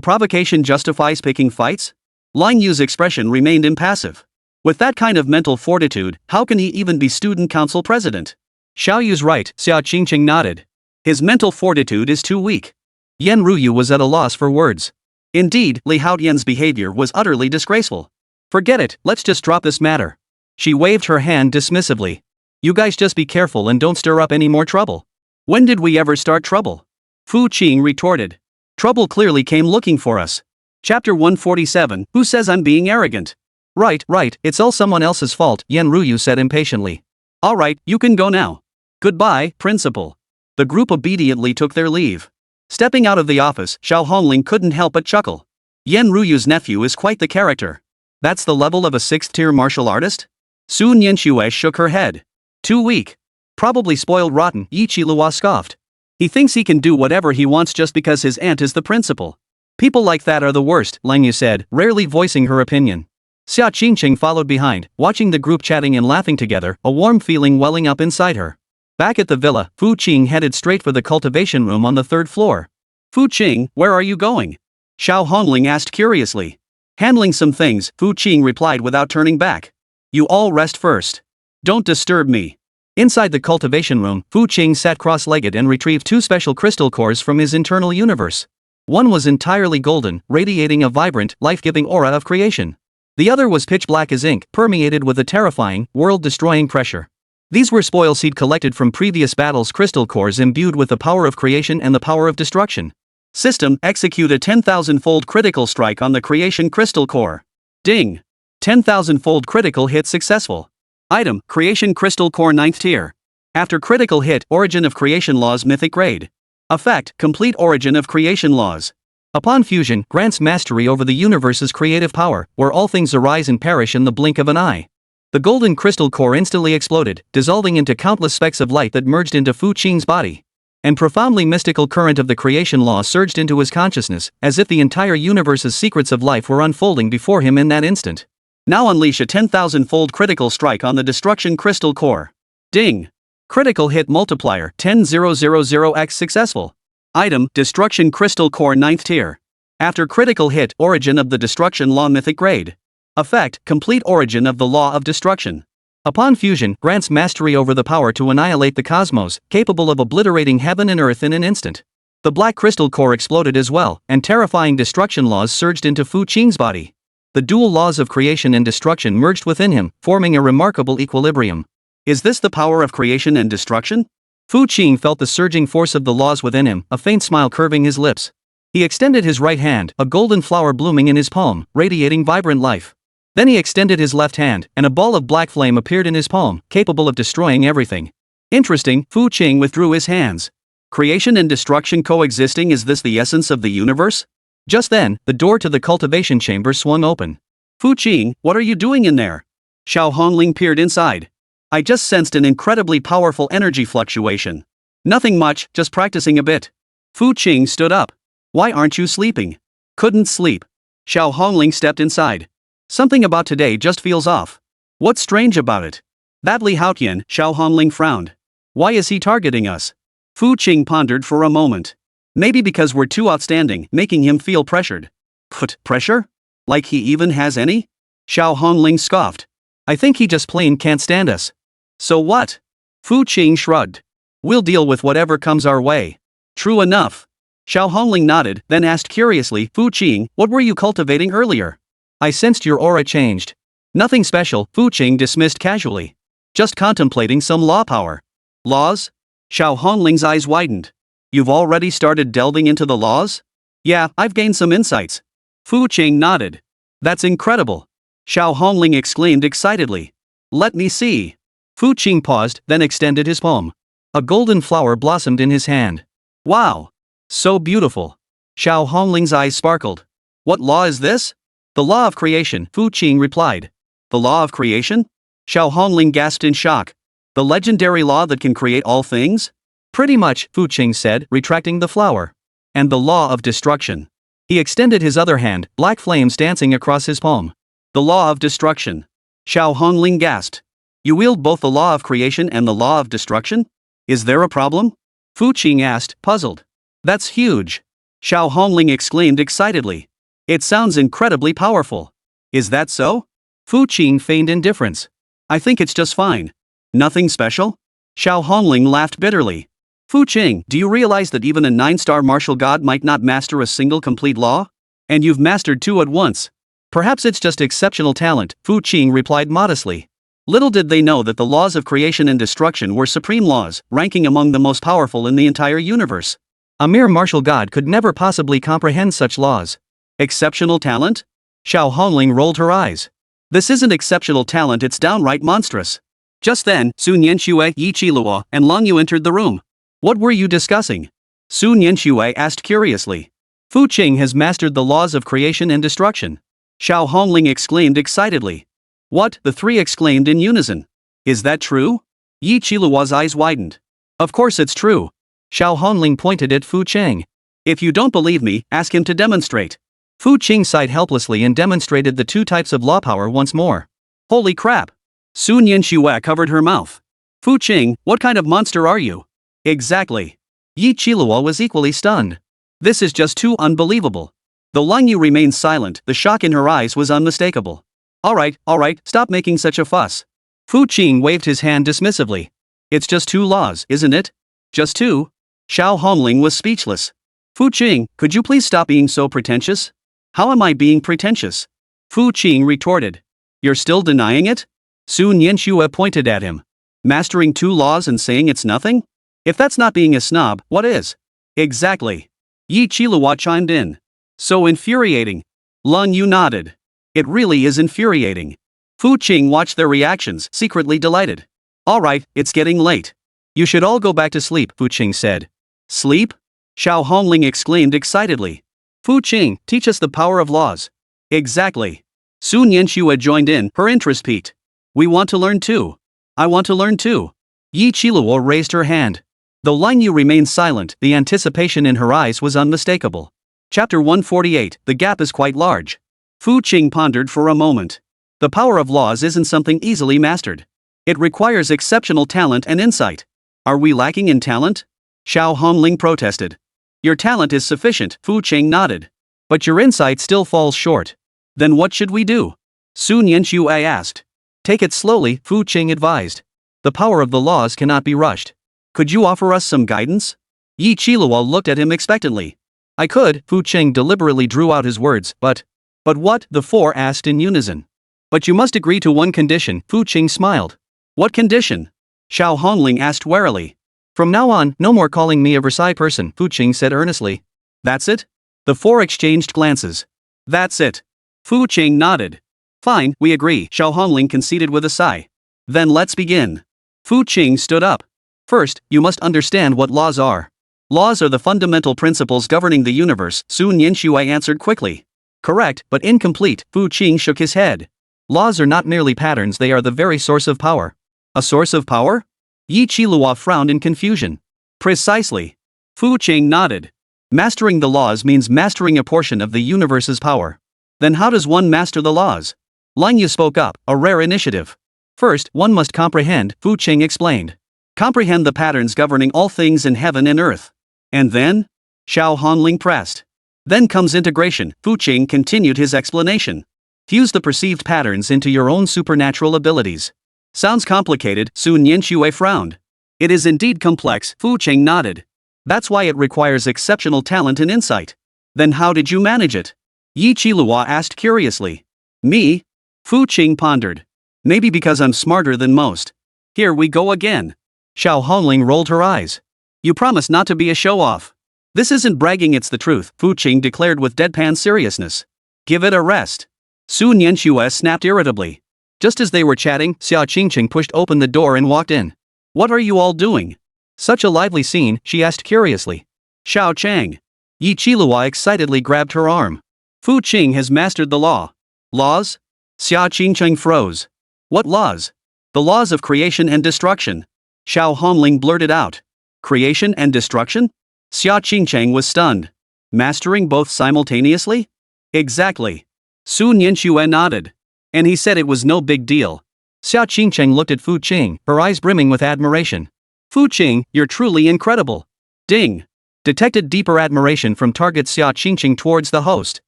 provocation justifies picking fights? Line Yu's expression remained impassive. With that kind of mental fortitude, how can he even be student council president? Xiao Yu's right, Xia Qingcheng nodded. His mental fortitude is too weak. Yen Ruyu was at a loss for words. Indeed, Li Haotian's behavior was utterly disgraceful. Forget it, let's just drop this matter. She waved her hand dismissively. You guys just be careful and don't stir up any more trouble. When did we ever start trouble? Fu Qing retorted. Trouble clearly came looking for us. Chapter 147, Who says I'm being arrogant? Right, it's all someone else's fault, Yen Ruyu said impatiently. Alright, you can go now. Goodbye, Principal. The group obediently took their leave. Stepping out of the office, Xiao Hongling couldn't help but chuckle. Yen Ruyu's nephew is quite the character. That's the level of a 6th-tier martial artist? Sun Yanxue shook her head. Too weak. Probably spoiled rotten, Yi Qilua scoffed. He thinks he can do whatever he wants just because his aunt is the principal. People like that are the worst, Lang Yu said, rarely voicing her opinion. Xia Qingcheng followed behind, watching the group chatting and laughing together, a warm feeling welling up inside her. Back at the villa, Fu Qing headed straight for the cultivation room on the 3rd floor. Fu Qing, where are you going? Xiao Hongling asked curiously. Handling some things, Fu Qing replied without turning back. You all rest first. Don't disturb me. Inside the cultivation room, Fu Qing sat cross-legged and retrieved 2 special crystal cores from his internal universe. One was entirely golden, radiating a vibrant, life-giving aura of creation. The other was pitch black as ink, permeated with a terrifying, world-destroying pressure. These were spoil seed collected from previous battles, crystal cores imbued with the power of creation and the power of destruction. System, execute a 10,000-fold critical strike on the creation crystal core. Ding! 10,000-fold critical hit successful. Item, creation crystal core 9th tier. After critical hit, origin of creation laws mythic grade. Effect, complete origin of creation laws. Upon fusion, grants mastery over the universe's creative power, where all things arise and perish in the blink of an eye. The golden crystal core instantly exploded, dissolving into countless specks of light that merged into Fu Qing's body. An profoundly mystical current of the creation law surged into his consciousness, as if the entire universe's secrets of life were unfolding before him in that instant. Now unleash a 10,000-fold critical strike on the destruction crystal core. Ding! Critical hit multiplier 10,000x successful. Item, destruction crystal core 9th tier. After critical hit, origin of the destruction law mythic grade. Effect, complete origin of the law of destruction. Upon fusion, grants mastery over the power to annihilate the cosmos, capable of obliterating heaven and earth in an instant. The black crystal core exploded as well, and terrifying destruction laws surged into Fu Qing's body. The dual laws of creation and destruction merged within him, forming a remarkable equilibrium. Is this the power of creation and destruction? Fu Qing felt the surging force of the laws within him, a faint smile curving his lips. He extended his right hand, a golden flower blooming in his palm, radiating vibrant life. Then he extended his left hand, and a ball of black flame appeared in his palm, capable of destroying everything. Interesting, Fu Qing withdrew his hands. Creation and destruction coexisting, is this the essence of the universe? Just then, the door to the cultivation chamber swung open. Fu Qing, what are you doing in there? Xiao Hongling peered inside. I just sensed an incredibly powerful energy fluctuation. Nothing much, just practicing a bit. Fu Qing stood up. Why aren't you sleeping? Couldn't sleep. Xiao Hongling stepped inside. Something about today just feels off. What's strange about it? That Li Haotian, Xiao Hongling frowned. Why is he targeting us? Fu Qing pondered for a moment. Maybe because we're too outstanding, making him feel pressured. Put pressure? Like he even has any? Xiao Hongling scoffed. I think he just plain can't stand us. So what? Fu Qing shrugged. We'll deal with whatever comes our way. True enough. Xiao Hongling nodded, then asked curiously, Fu Qing, what were you cultivating earlier? I sensed your aura changed. Nothing special, Fu Qing dismissed casually. Just contemplating some law power. Laws? Xiao Hongling's eyes widened. You've already started delving into the laws? Yeah, I've gained some insights. Fu Qing nodded. That's incredible. Xiao Hongling exclaimed excitedly. Let me see. Fu Qing paused, then extended his palm. A golden flower blossomed in his hand. Wow! So beautiful. Xiao Hongling's eyes sparkled. What law is this? The law of creation, Fu Qing replied. The law of creation? Xiao Hongling gasped in shock. The legendary law that can create all things? Pretty much, Fu Qing said, retracting the flower. And the law of destruction. He extended his other hand, black flames dancing across his palm. The law of destruction. Xiao Hongling gasped. You wield both the law of creation and the law of destruction? Is there a problem? Fu Qing asked, puzzled. That's huge. Xiao Hongling exclaimed excitedly. It sounds incredibly powerful. Is that so? Fu Qing feigned indifference. I think it's just fine. Nothing special? Xiao Hongling laughed bitterly. Fu Qing, do you realize that even a 9-star martial god might not master a single complete law? And you've mastered 2 at once. Perhaps it's just exceptional talent, Fu Qing replied modestly. Little did they know that the laws of creation and destruction were supreme laws, ranking among the most powerful in the entire universe. A mere martial god could never possibly comprehend such laws. Exceptional talent? Xiao Hongling rolled her eyes. This isn't exceptional talent, it's downright monstrous. Just then, Sun Yanxue, Yi Qiluo, and Long Yu entered the room. What were you discussing? Sun Yanxue asked curiously. Fu Qing has mastered the laws of creation and destruction. Xiao Hongling exclaimed excitedly. What? The three exclaimed in unison. Is that true? Yi Qiluo's eyes widened. Of course it's true. Xiao Hongling pointed at Fu Qing. If you don't believe me, ask him to demonstrate. Fu Qing sighed helplessly and demonstrated the 2 types of law power once more. Holy crap! Sun Yanxue covered her mouth. Fu Qing, what kind of monster are you? Exactly. Yi Qiluo was equally stunned. This is just too unbelievable. Though Lang Yu remained silent, the shock in her eyes was unmistakable. Alright, stop making such a fuss. Fu Qing waved his hand dismissively. It's just 2 laws, isn't it? Just 2? Xiao Hongling was speechless. Fu Qing, could you please stop being so pretentious? How am I being pretentious? Fu Qing retorted. You're still denying it? Sun Yanxue pointed at him. Mastering 2 laws and saying it's nothing? If that's not being a snob, what is? Exactly. Yi Qiluo chimed in. So infuriating. Lang Yu nodded. It really is infuriating. Fu Qing watched their reactions, secretly delighted. Alright, it's getting late. You should all go back to sleep, Fu Qing said. Sleep? Xiao Hongling exclaimed excitedly. Fu Qing, teach us the power of laws. Exactly. Sun Yanxue joined in, her interest piqued. We want to learn too. I want to learn too. Yi Qiluo raised her hand. Though Lang Yu remained silent, the anticipation in her eyes was unmistakable. Chapter 148, The Gap is Quite Large. Fu Qing pondered for a moment. The power of laws isn't something easily mastered. It requires exceptional talent and insight. Are we lacking in talent? Xiao Hongling protested. Your talent is sufficient, Fu Qing nodded. But your insight still falls short. Then what should we do? Sun Yanxue asked. Take it slowly, Fu Qing advised. The power of the laws cannot be rushed. Could you offer us some guidance? Yi Qilua looked at him expectantly. I could, Fu Qing deliberately drew out his words, but what? The four asked in unison. But you must agree to one condition, Fu Qing smiled. What condition? Xiao Hongling asked warily. From now on, no more calling me a Versailles person, Fu Qing said earnestly. That's it? The four exchanged glances. That's it. Fu Qing nodded. Fine, we agree, Xiao Hongling conceded with a sigh. Then let's begin. Fu Qing stood up. First, you must understand what laws are. Laws are the fundamental principles governing the universe, Su Nianshui answered quickly. Correct, but incomplete, Fu Qing shook his head. Laws are not merely patterns, they are the very source of power. A source of power? Yi Qilua frowned in confusion. Precisely. Fu Qing nodded. Mastering the laws means mastering a portion of the universe's power. Then how does one master the laws? Lang Yu spoke up, a rare initiative. First, one must comprehend, Fu Qing explained. Comprehend the patterns governing all things in heaven and earth. And then? Xiao Hongling pressed. Then comes integration, Fu Qing continued his explanation. Fuse the perceived patterns into your own supernatural abilities. Sounds complicated, Su Nianshui frowned. It is indeed complex, Fu Qing nodded. That's why it requires exceptional talent and insight. Then how did you manage it? Yi Qilua asked curiously. Me? Fu Qing pondered. Maybe because I'm smarter than most. Here we go again. Xiao Hongling rolled her eyes. You promise not to be a show-off. This isn't bragging, it's the truth, Fu Qing declared with deadpan seriousness. Give it a rest. Su Nianshui snapped irritably. Just as they were chatting, Xia Qingqing pushed open the door and walked in. What are you all doing? Such a lively scene, she asked curiously. Xiao Chang. Yi Qilua excitedly grabbed her arm. Fu Qing has mastered the law. Laws? Xia Qingqing froze. What laws? The laws of creation and destruction. Xiao Hongling blurted out. Creation and destruction? Xia Qingqing was stunned. Mastering both simultaneously? Exactly. Su Nianshui nodded. And he said it was no big deal. Xia Qingqing looked at Fu Qing, her eyes brimming with admiration. Fu Qing, you're truly incredible. Ding. Detected deeper admiration from target Xia Qingqing towards the host.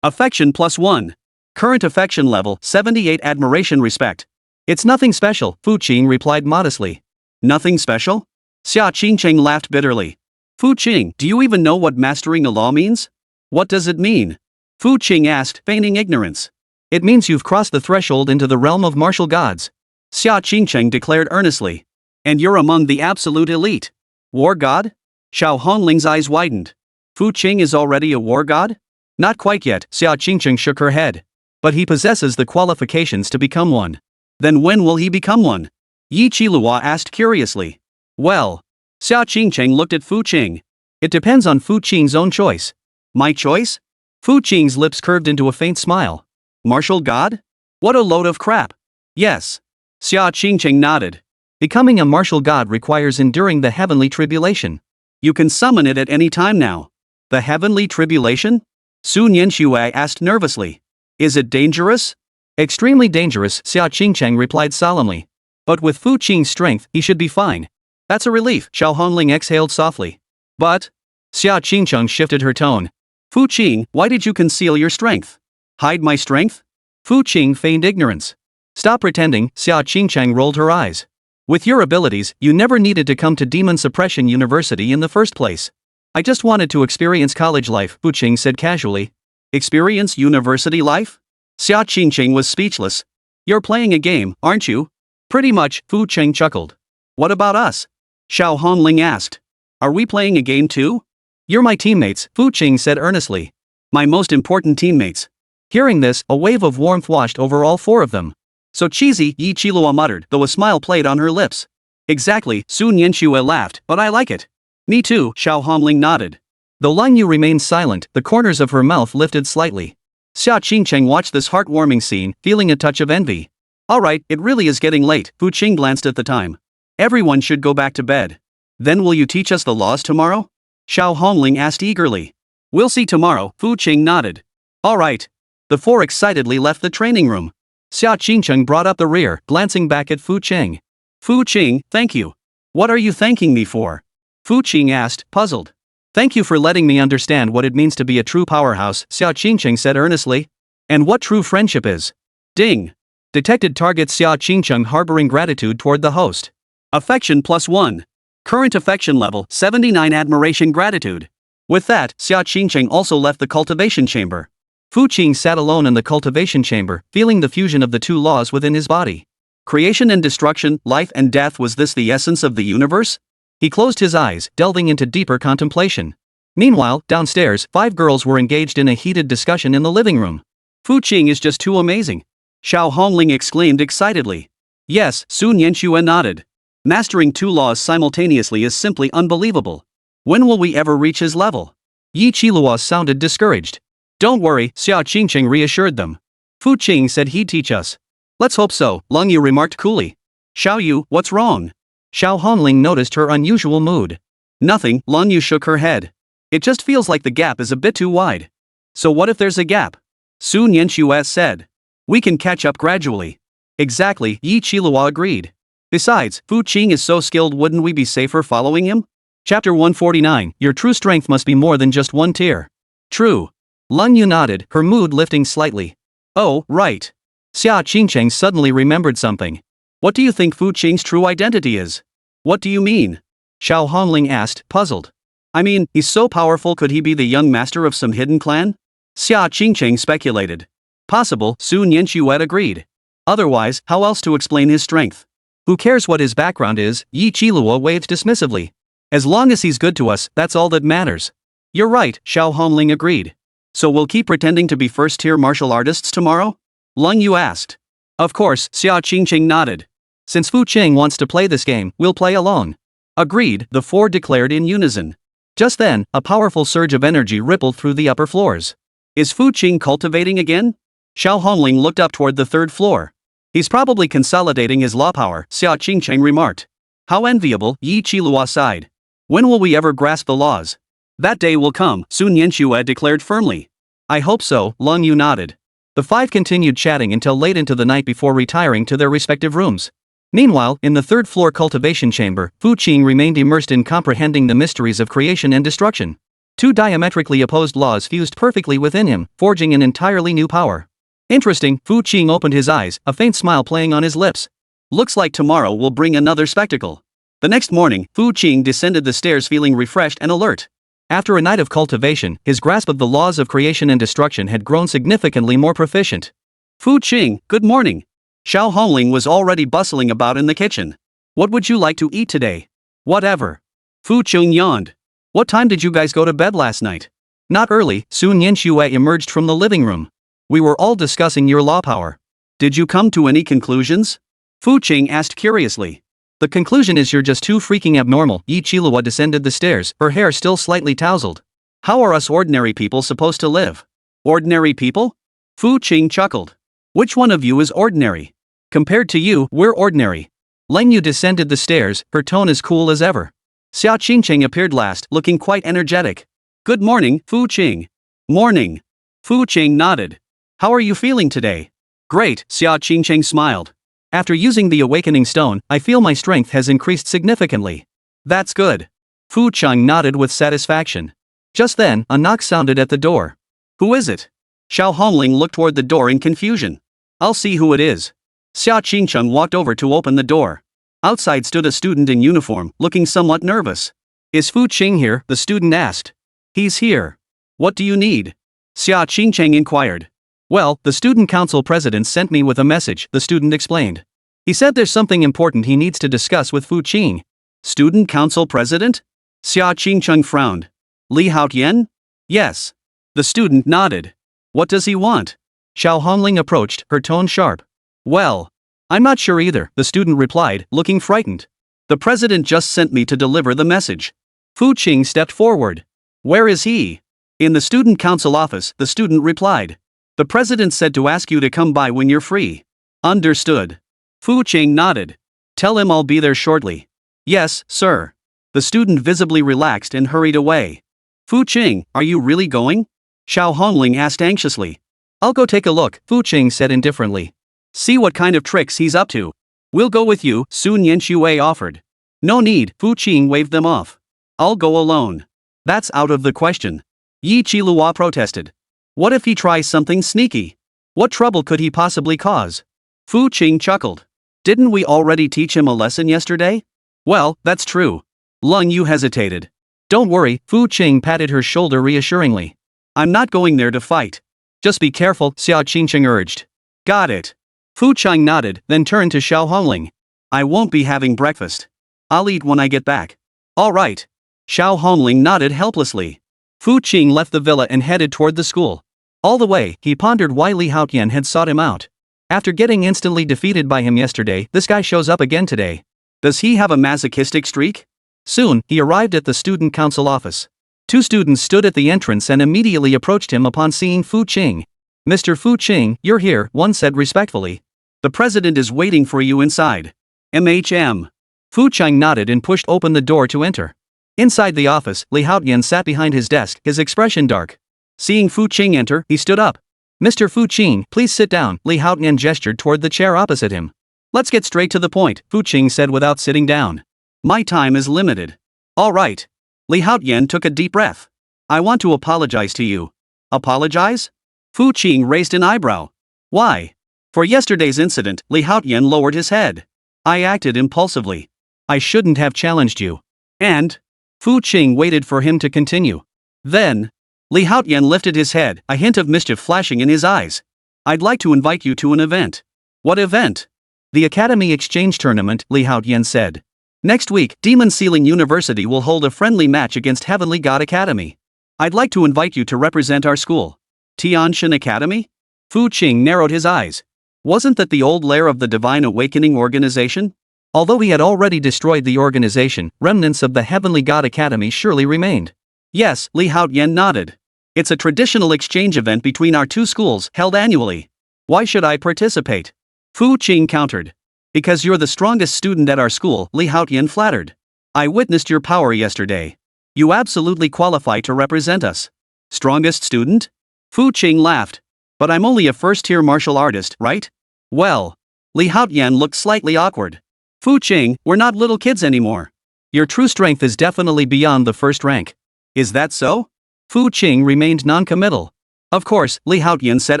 Affection +1. Current affection level 78 admiration respect. It's nothing special, Fu Qing replied modestly. Nothing special? Xia Qingqing laughed bitterly. Fu Qing, do you even know what mastering a law means? What does it mean? Fu Qing asked, feigning ignorance. It means you've crossed the threshold into the realm of martial gods. Xia Qingqing declared earnestly. And you're among the absolute elite. War god? Xiao Hongling's eyes widened. Fu Qing is already a war god? Not quite yet, Xia Qingqing shook her head. But he possesses the qualifications to become one. Then when will he become one? Yi Qilua asked curiously. Well. Xia Qingqing looked at Fu Qing. It depends on Fu Qing's own choice. My choice? Fu Qing's lips curved into a faint smile. Martial god? What a load of crap. Yes. Xia Qingqing nodded. Becoming a martial god requires enduring the heavenly tribulation. You can summon it at any time now. The heavenly tribulation? Su Nianshui asked nervously. Is it dangerous? Extremely dangerous, Xia Qingqing replied solemnly. But with Fu Qing's strength, he should be fine. That's a relief, Xiao Hongling exhaled softly. But? Xia Qingqing shifted her tone. Fu Qing, why did you conceal your strength? Hide my strength? Fu Qing feigned ignorance. Stop pretending, Xia Qingqing rolled her eyes. With your abilities, you never needed to come to Demon Suppression University in the first place. I just wanted to experience college life, Fu Qing said casually. Experience university life? Xia Qingqing was speechless. You're playing a game, aren't you? Pretty much, Fu Qing chuckled. What about us? Xiao Hongling asked. Are we playing a game too? You're my teammates, Fu Qing said earnestly. My most important teammates. Hearing this, a wave of warmth washed over all four of them. So cheesy, Yi Qilua muttered, though a smile played on her lips. Exactly, Su Nianshui laughed, but I like it. Me too, Xiao Hongling nodded. Though Lang Yu remained silent, the corners of her mouth lifted slightly. Xia Qingqing watched this heartwarming scene, feeling a touch of envy. Alright, it really is getting late, Fu Qing glanced at the time. Everyone should go back to bed. Then will you teach us the laws tomorrow? Xiao Hongling asked eagerly. We'll see tomorrow, Fu Qing nodded. Alright. The four excitedly left the training room. Xia Qingqing brought up the rear, glancing back at Fu Qing. Fu Qing, thank you. What are you thanking me for? Fu Qing asked, puzzled. Thank you for letting me understand what it means to be a true powerhouse, Xia Qingqing said earnestly. And what true friendship is. Ding. Detected target Xia Qingqing harboring gratitude toward the host. Affection +1. Current affection level 79 admiration gratitude. With that, Xia Qingcheng also left the cultivation chamber. Fu Qing sat alone in the cultivation chamber, feeling the fusion of the two laws within his body. Creation and destruction, life and death, was this the essence of the universe? He closed his eyes, delving into deeper contemplation. Meanwhile, downstairs, 5 girls were engaged in a heated discussion in the living room. Fu Qing is just too amazing. Xiao Hongling exclaimed excitedly. Yes, Sun Yanxue nodded. Mastering 2 laws simultaneously is simply unbelievable. When will we ever reach his level? Yi Qilua sounded discouraged. Don't worry, Xia Qingcheng reassured them. Fu Qing said he'd teach us. Let's hope so, Leng Yu remarked coolly. Xiao Yu, what's wrong? Xiao Hongling noticed her unusual mood. Nothing, Leng Yu shook her head. It just feels like the gap is a bit too wide. So what if there's a gap? Sun Yanxue said. We can catch up gradually. Exactly, Yi Qilua agreed. Besides, Fu Qing is so skilled, wouldn't we be safer following him? Chapter 149, Your true strength must be more than just 1 tier. True. Leng Yu nodded, her mood lifting slightly. Oh, right. Xia Qingcheng suddenly remembered something. What do you think Fu Qing's true identity is? What do you mean? Xiao Hongling asked, puzzled. I mean, he's so powerful, could he be the young master of some hidden clan? Xia Qingcheng speculated. Possible, Sun Yanxue agreed. Otherwise, how else to explain his strength? Who cares what his background is? Yi Qilua waved dismissively. As long as he's good to us, that's all that matters. You're right, Xiao Hongling agreed. So we'll keep pretending to be first-tier martial artists tomorrow? Leng Yu asked. Of course, Xia Qingcheng nodded. Since Fu Qing wants to play this game, we'll play along. Agreed, the 4 declared in unison. Just then, a powerful surge of energy rippled through the upper floors. Is Fu Qing cultivating again? Xiao Hongling looked up toward the 3rd floor. He's probably consolidating his law power, Xia Qingcheng remarked. How enviable, Yi Qilua sighed. When will we ever grasp the laws? That day will come, Sun Yanxue declared firmly. I hope so, Leng Yu nodded. The 5 continued chatting until late into the night before retiring to their respective rooms. Meanwhile, in the 3rd floor cultivation chamber, Fu Qing remained immersed in comprehending the mysteries of creation and destruction. 2 diametrically opposed laws fused perfectly within him, forging an entirely new power. Interesting, Fu Qing opened his eyes, a faint smile playing on his lips. Looks like tomorrow will bring another spectacle. The next morning, Fu Qing descended the stairs feeling refreshed and alert. After a night of cultivation, his grasp of the laws of creation and destruction had grown significantly more proficient. Fu Qing, good morning. Xiao Hongling was already bustling about in the kitchen. What would you like to eat today? Whatever. Fu Qing yawned. What time did you guys go to bed last night? Not early, Sun Yanxue emerged from the living room. We were all discussing your law power. Did you come to any conclusions? Fu Qing asked curiously. The conclusion is you're just too freaking abnormal. Yi Qilua descended the stairs, her hair still slightly tousled. How are us ordinary people supposed to live? Ordinary people? Fu Qing chuckled. Which one of you is ordinary? Compared to you, we're ordinary. Leng Yu descended the stairs, her tone as cool as ever. Xia Qingcheng appeared last, looking quite energetic. Good morning, Fu Qing. Morning. Fu Qing nodded. How are you feeling today? Great, Xia Qingcheng smiled. After using the awakening stone, I feel my strength has increased significantly. That's good. Fu Qing nodded with satisfaction. Just then, a knock sounded at the door. Who is it? Xiao Hongling looked toward the door in confusion. I'll see who it is. Xia Qingcheng walked over to open the door. Outside stood a student in uniform, looking somewhat nervous. Is Fu Qing here? The student asked. He's here. What do you need? Xia Qingcheng inquired. Well, the student council president sent me with a message, the student explained. He said there's something important he needs to discuss with Fu Qing. Student council president? Xia Qingcheng frowned. Li Haotian? Yes. The student nodded. What does he want? Xiao Hongling approached, her tone sharp. Well, I'm not sure either, the student replied, looking frightened. The president just sent me to deliver the message. Fu Qing stepped forward. Where is he? In the student council office, the student replied. The president said to ask you to come by when you're free. Understood. Fu Qing nodded. Tell him I'll be there shortly. Yes, sir. The student visibly relaxed and hurried away. Fu Qing, are you really going? Xiao Hongling asked anxiously. I'll go take a look, Fu Qing said indifferently. See what kind of tricks he's up to. We'll go with you, Sun Yanxue offered. No need, Fu Qing waved them off. I'll go alone. That's out of the question. Yi Qilua protested. What if he tries something sneaky? What trouble could he possibly cause? Fu Qing chuckled. Didn't we already teach him a lesson yesterday? Well, that's true. Lung Yu hesitated. Don't worry, Fu Qing patted her shoulder reassuringly. I'm not going there to fight. Just be careful, Xiao Qingqing urged. Got it. Fu Qing nodded, then turned to Xiao Hongling. I won't be having breakfast. I'll eat when I get back. All right. Xiao Hongling nodded helplessly. Fu Qing left the villa and headed toward the school. All the way, he pondered why Li Haotian had sought him out. After getting instantly defeated by him yesterday, this guy shows up again today. Does he have a masochistic streak? Soon, he arrived at the student council office. Two students stood at the entrance and immediately approached him upon seeing Fu Qing. Mr. Fu Qing, you're here, one said respectfully. The president is waiting for you inside. MHM. Fu Qing nodded and pushed open the door to enter. Inside the office, Li Haotian sat behind his desk, his expression dark. Seeing Fu Qing enter, he stood up. Mr. Fu Qing, please sit down, Li Haotian gestured toward the chair opposite him. Let's get straight to the point, Fu Qing said without sitting down. My time is limited. All right. Li Haotian took a deep breath. I want to apologize to you. Apologize? Fu Qing raised an eyebrow. Why? For yesterday's incident, Li Haotian lowered his head. I acted impulsively. I shouldn't have challenged you. And? Fu Qing waited for him to continue. Then, Li Haotian lifted his head, a hint of mischief flashing in his eyes. I'd like to invite you to an event. What event? The Academy Exchange Tournament, Li Haotian said. Next week, Demon Sealing University will hold a friendly match against Heavenly God Academy. I'd like to invite you to represent our school. Tianshan Academy? Fu Qing narrowed his eyes. Wasn't that the old lair of the Divine Awakening organization? Although he had already destroyed the organization, remnants of the Heavenly God Academy surely remained. Yes, Li Haotian nodded. It's a traditional exchange event between our two schools, held annually. Why should I participate? Fu Qing countered. Because you're the strongest student at our school, Li Haotian flattered. I witnessed your power yesterday. You absolutely qualify to represent us. Strongest student? Fu Qing laughed. But I'm only a first-tier martial artist, right? Well. Li Haotian looked slightly awkward. Fu Qing, we're not little kids anymore. Your true strength is definitely beyond the first rank. Is that so? Fu Qing remained non-committal. Of course, Li Haotian said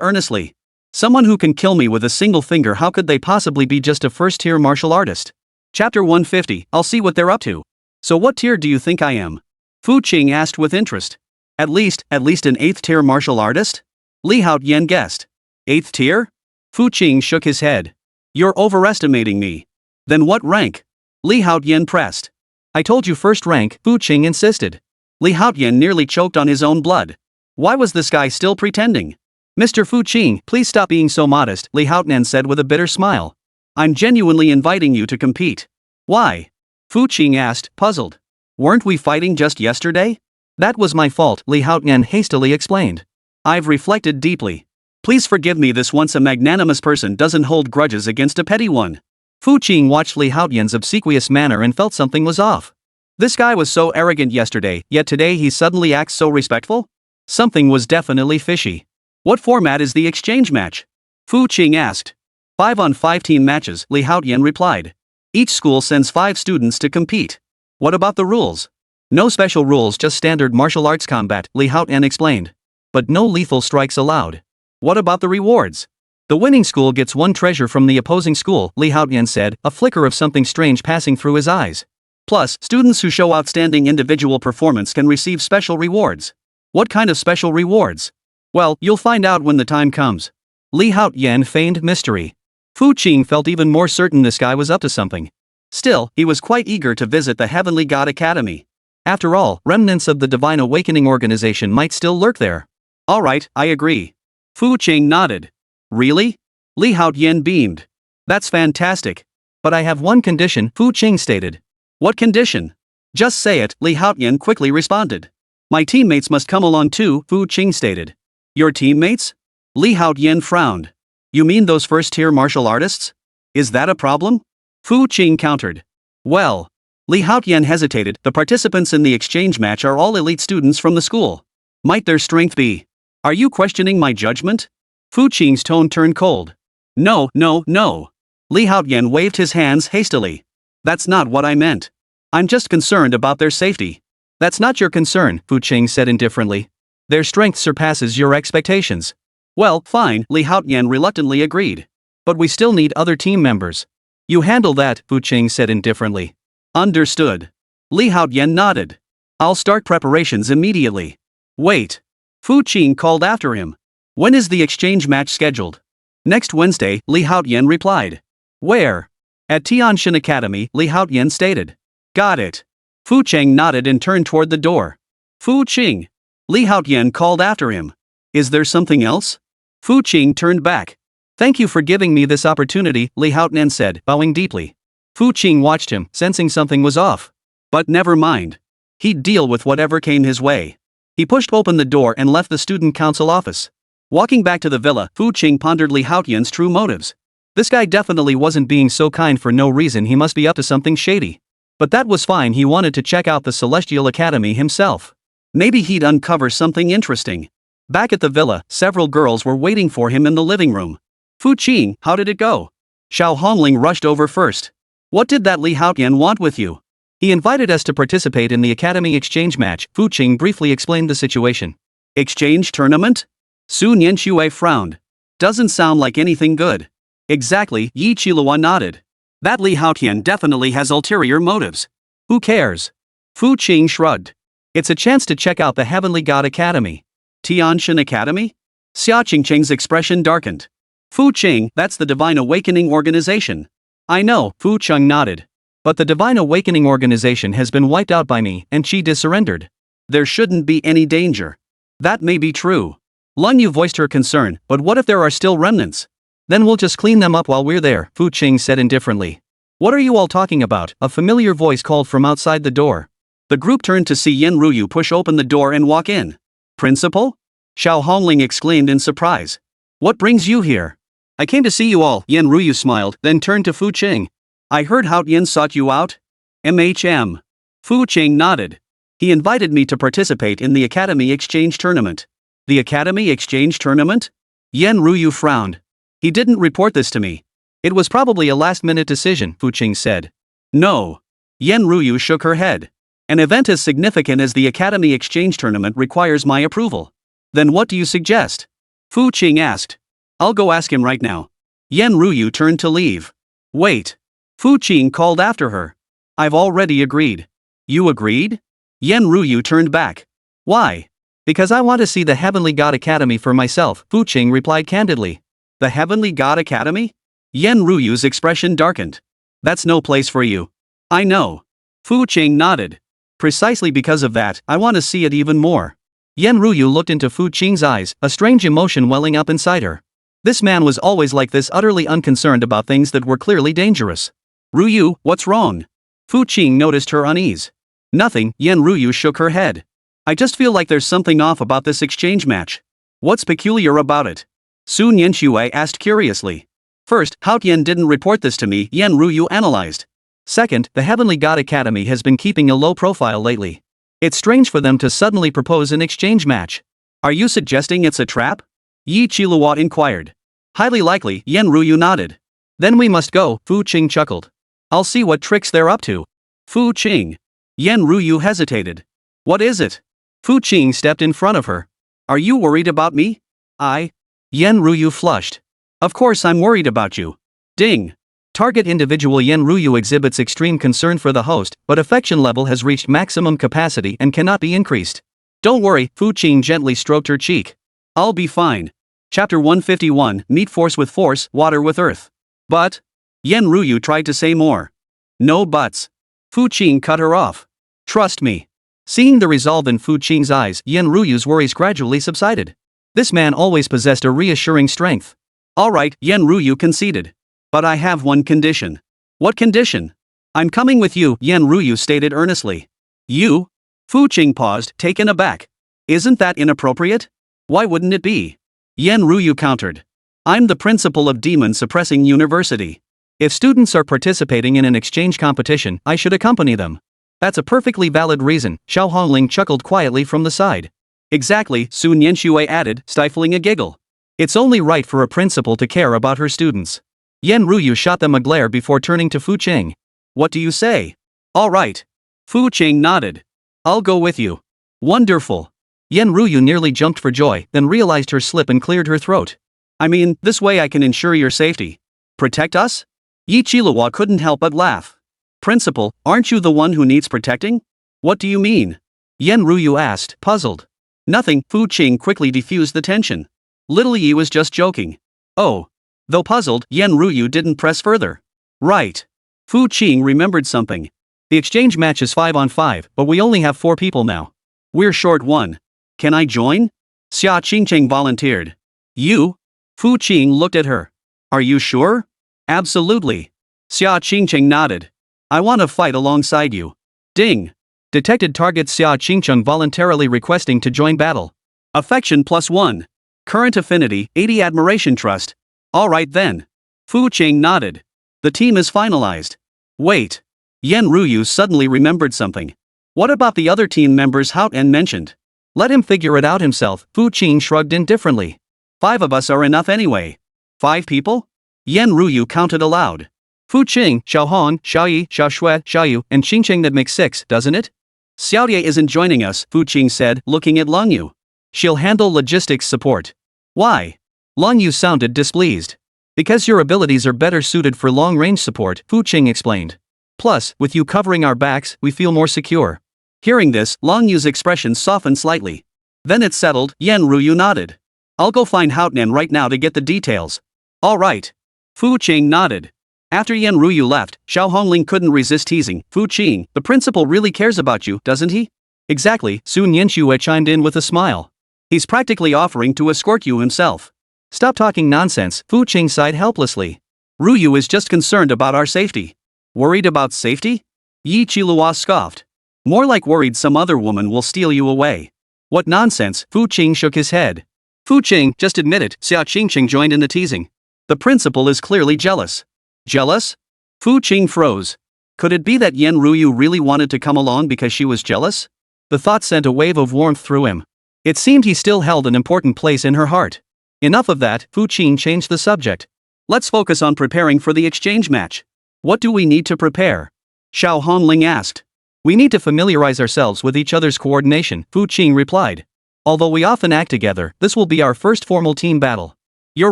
earnestly. Someone who can kill me with a single finger, how could they possibly be just a first-tier martial artist? Chapter 150, I'll see what they're up to. So what tier do you think I am? Fu Qing asked with interest. At least an 8th-tier martial artist? Li Haotian guessed. 8th tier? Fu Qing shook his head. You're overestimating me. Then what rank? Li Haotian pressed. I told you first rank, Fu Qing insisted. Li Haotian nearly choked on his own blood. Why was this guy still pretending? Mr. Fu Qing, please stop being so modest, Li Haotian said with a bitter smile. I'm genuinely inviting you to compete. Why? Fu Qing asked, puzzled. Weren't we fighting just yesterday? That was my fault, Li Haotian hastily explained. I've reflected deeply. Please forgive me, this once a magnanimous person doesn't hold grudges against a petty one. Fu Qing watched Li Haotian's obsequious manner and felt something was off. This guy was so arrogant yesterday, yet today he suddenly acts so respectful? Something was definitely fishy. What format is the exchange match? Fu Qing asked. 5-on-5 team matches, Li Haotian replied. Each school sends 5 students to compete. What about the rules? No special rules, just standard martial arts combat, Li Haotian explained. But no lethal strikes allowed. What about the rewards? The winning school gets 1 treasure from the opposing school, Li Haotian said, a flicker of something strange passing through his eyes. Plus, students who show outstanding individual performance can receive special rewards. What kind of special rewards? Well, you'll find out when the time comes. Li Haotian feigned mystery. Fu Qing felt even more certain this guy was up to something. Still, he was quite eager to visit the Heavenly God Academy. After all, remnants of the Divine Awakening organization might still lurk there. Alright, I agree. Fu Qing nodded. Really? Li Haotian beamed. That's fantastic. But I have one condition, Fu Qing stated. What condition? Just say it, Li Haotian quickly responded. My teammates must come along too, Fu Qing stated. Your teammates? Li Haotian frowned. You mean those first-tier martial artists? Is that a problem? Fu Qing countered. Well. Li Haotian hesitated. The participants in the exchange match are all elite students from the school. Might their strength be? Are you questioning my judgment? Fu Qing's tone turned cold. No. Li Haotian waved his hands hastily. That's not what I meant. I'm just concerned about their safety. That's not your concern, Fu Qing said indifferently. Their strength surpasses your expectations. Well, fine, Li Haotian reluctantly agreed. But we still need other team members. You handle that, Fu Qing said indifferently. Understood. Li Haotian nodded. I'll start preparations immediately. Wait. Fu Qing called after him. When is the exchange match scheduled? Next Wednesday, Li Haotian replied. Where? At Tianshan Academy, Li Haotian stated. Got it. Fu Qing nodded and turned toward the door. Fu Qing. Li Haotian called after him. Is there something else? Fu Qing turned back. Thank you for giving me this opportunity, Li Haotian said, bowing deeply. Fu Qing watched him, sensing something was off. But never mind. He'd deal with whatever came his way. He pushed open the door and left the student council office. Walking back to the villa, Fu Qing pondered Li Haotian's true motives. This guy definitely wasn't being so kind for no reason. He must be up to something shady. But that was fine. He wanted to check out the Celestial Academy himself. Maybe he'd uncover something interesting. Back at the villa, several girls were waiting for him in the living room. Fu Qing, how did it go? Xiao Hongling rushed over first. What did that Li Haotian want with you? He invited us to participate in the Academy exchange match. Fu Qing briefly explained the situation. Exchange tournament? Su Nianxue frowned. Doesn't sound like anything good. Exactly, Yi Qilua nodded. That Li Haotian definitely has ulterior motives. Who cares? Fu Qing shrugged. It's a chance to check out the Heavenly God Academy. Tianshan Academy? Xia Qingqing's expression darkened. Fu Qing, that's the Divine Awakening Organization. I know, Fu Qing nodded. But the Divine Awakening Organization has been wiped out by me, and Qi surrendered. There shouldn't be any danger. That may be true. Lun Yu voiced her concern, but what if there are still remnants? Then we'll just clean them up while we're there, Fu Qing said indifferently. What are you all talking about? A familiar voice called from outside the door. The group turned to see Yen Ruyu push open the door and walk in. Principal? Xiao Hongling exclaimed in surprise. What brings you here? I came to see you all, Yen Ruyu smiled, then turned to Fu Qing. I heard Haotian sought you out? MHM. Fu Qing nodded. He invited me to participate in the Academy Exchange Tournament. The Academy Exchange Tournament? Yen Ruyu frowned. He didn't report this to me. It was probably a last-minute decision, Fu Qing said. No. Yen Ruyu shook her head. An event as significant as the Academy Exchange Tournament requires my approval. Then what do you suggest? Fu Qing asked. I'll go ask him right now. Yen Ruyu turned to leave. Wait. Fu Qing called after her. I've already agreed. You agreed? Yen Ruyu turned back. Why? Because I want to see the Heavenly God Academy for myself, Fu Qing replied candidly. The Heavenly God Academy? Yen Ruyu's expression darkened. That's no place for you. I know. Fu Qing nodded. Precisely because of that, I want to see it even more. Yen Ruyu looked into Fu Qing's eyes, a strange emotion welling up inside her. This man was always like this, utterly unconcerned about things that were clearly dangerous. Ruyu, what's wrong? Fu Qing noticed her unease. Nothing, Yen Ruyu shook her head. I just feel like there's something off about this exchange match. What's peculiar about it? Su Nianxue asked curiously. First, Haotian didn't report this to me, Yen Ruyu analyzed. Second, the Heavenly God Academy has been keeping a low profile lately. It's strange for them to suddenly propose an exchange match. Are you suggesting it's a trap? Yi Qilua inquired. Highly likely, Yen Ruyu nodded. Then we must go, Fu Qing chuckled. I'll see what tricks they're up to. Fu Qing. Yen Ruyu hesitated. What is it? Fu Qing stepped in front of her. Are you worried about me? Yen Ruyu flushed. Of course I'm worried about you. Ding. Target individual Yen Ruyu exhibits extreme concern for the host, but affection level has reached maximum capacity and cannot be increased. Don't worry, Fu Qing gently stroked her cheek. I'll be fine. Chapter 151, Meet Force with Force, Water with Earth. But? Yen Ruyu tried to say more. No buts. Fu Qing cut her off. Trust me. Seeing the resolve in Fu Qing's eyes, Yen Ruyu's worries gradually subsided. This man always possessed a reassuring strength. Alright, Yen Ruyu conceded. But I have one condition. What condition? I'm coming with you, Yen Ruyu stated earnestly. You? Fu Qing paused, taken aback. Isn't that inappropriate? Why wouldn't it be? Yen Ruyu countered. I'm the principal of Demon Suppressing University. If students are participating in an exchange competition, I should accompany them. That's a perfectly valid reason, Xiao Hongling chuckled quietly from the side. Exactly, Su Nianxue added, stifling a giggle. It's only right for a principal to care about her students. Yen Ruyu shot them a glare before turning to Fu Qing. What do you say? All right. Fu Qing nodded. I'll go with you. Wonderful. Yen Ruyu nearly jumped for joy, then realized her slip and cleared her throat. I mean, this way I can ensure your safety. Protect us? Yi Qilua couldn't help but laugh. Principal, aren't you the one who needs protecting? What do you mean? Yan Ruyu asked, puzzled. Nothing, Fu Qing quickly diffused the tension. Little Yi was just joking. Oh. Though puzzled, Yan Ruyu didn't press further. Right. Fu Qing remembered something. The exchange match is 5-on-5, but we only have 4 people now. We're short 1. Can I join? Xia Qingqing volunteered. You? Fu Qing looked at her. Are you sure? Absolutely. Xia Qingqing nodded. I want to fight alongside you. Ding. Detected target Xia Qingqing voluntarily requesting to join battle. Affection +1. Current affinity, 80 admiration trust. Alright then. Fu Qing nodded. The team is finalized. Wait. Yan Ruyu suddenly remembered something. What about the other team members Haotian mentioned? Let him figure it out himself, Fu Qing shrugged indifferently. 5 of us are enough anyway. 5 people? Yan Ruyu counted aloud. Fu Qing, Xiao Hong, Xiao Yi, Xiao Shui, Xiao Yu, and Qingqing, that makes 6, doesn't it? Xiao Ye isn't joining us, Fu Qing said, looking at Long Yu. She'll handle logistics support. Why? Long Yu sounded displeased. Because your abilities are better suited for long-range support, Fu Qing explained. Plus, with you covering our backs, we feel more secure. Hearing this, Long Yu's expression softened slightly. Then it settled, Yan Ruyu nodded. I'll go find Haotian right now to get the details. All right. Fu Qing nodded. After Yan Ruyu left, Xiao Hongling couldn't resist teasing. Fu Qing, the principal really cares about you, doesn't he? Exactly, Sun Yanxue chimed in with a smile. He's practically offering to escort you himself. Stop talking nonsense, Fu Qing sighed helplessly. Ruyu is just concerned about our safety. Worried about safety? Yi Qilua scoffed. More like worried some other woman will steal you away. What nonsense, Fu Qing shook his head. Fu Qing, just admit it, Xia Qingqing joined in the teasing. The principal is clearly jealous. Jealous? Fu Qing froze. Could it be that Yan Ruyu really wanted to come along because she was jealous? The thought sent a wave of warmth through him. It seemed he still held an important place in her heart. Enough of that, Fu Qing changed the subject. Let's focus on preparing for the exchange match. What do we need to prepare? Xiao Hongling asked. We need to familiarize ourselves with each other's coordination, Fu Qing replied. Although we often act together, this will be our first formal team battle. You're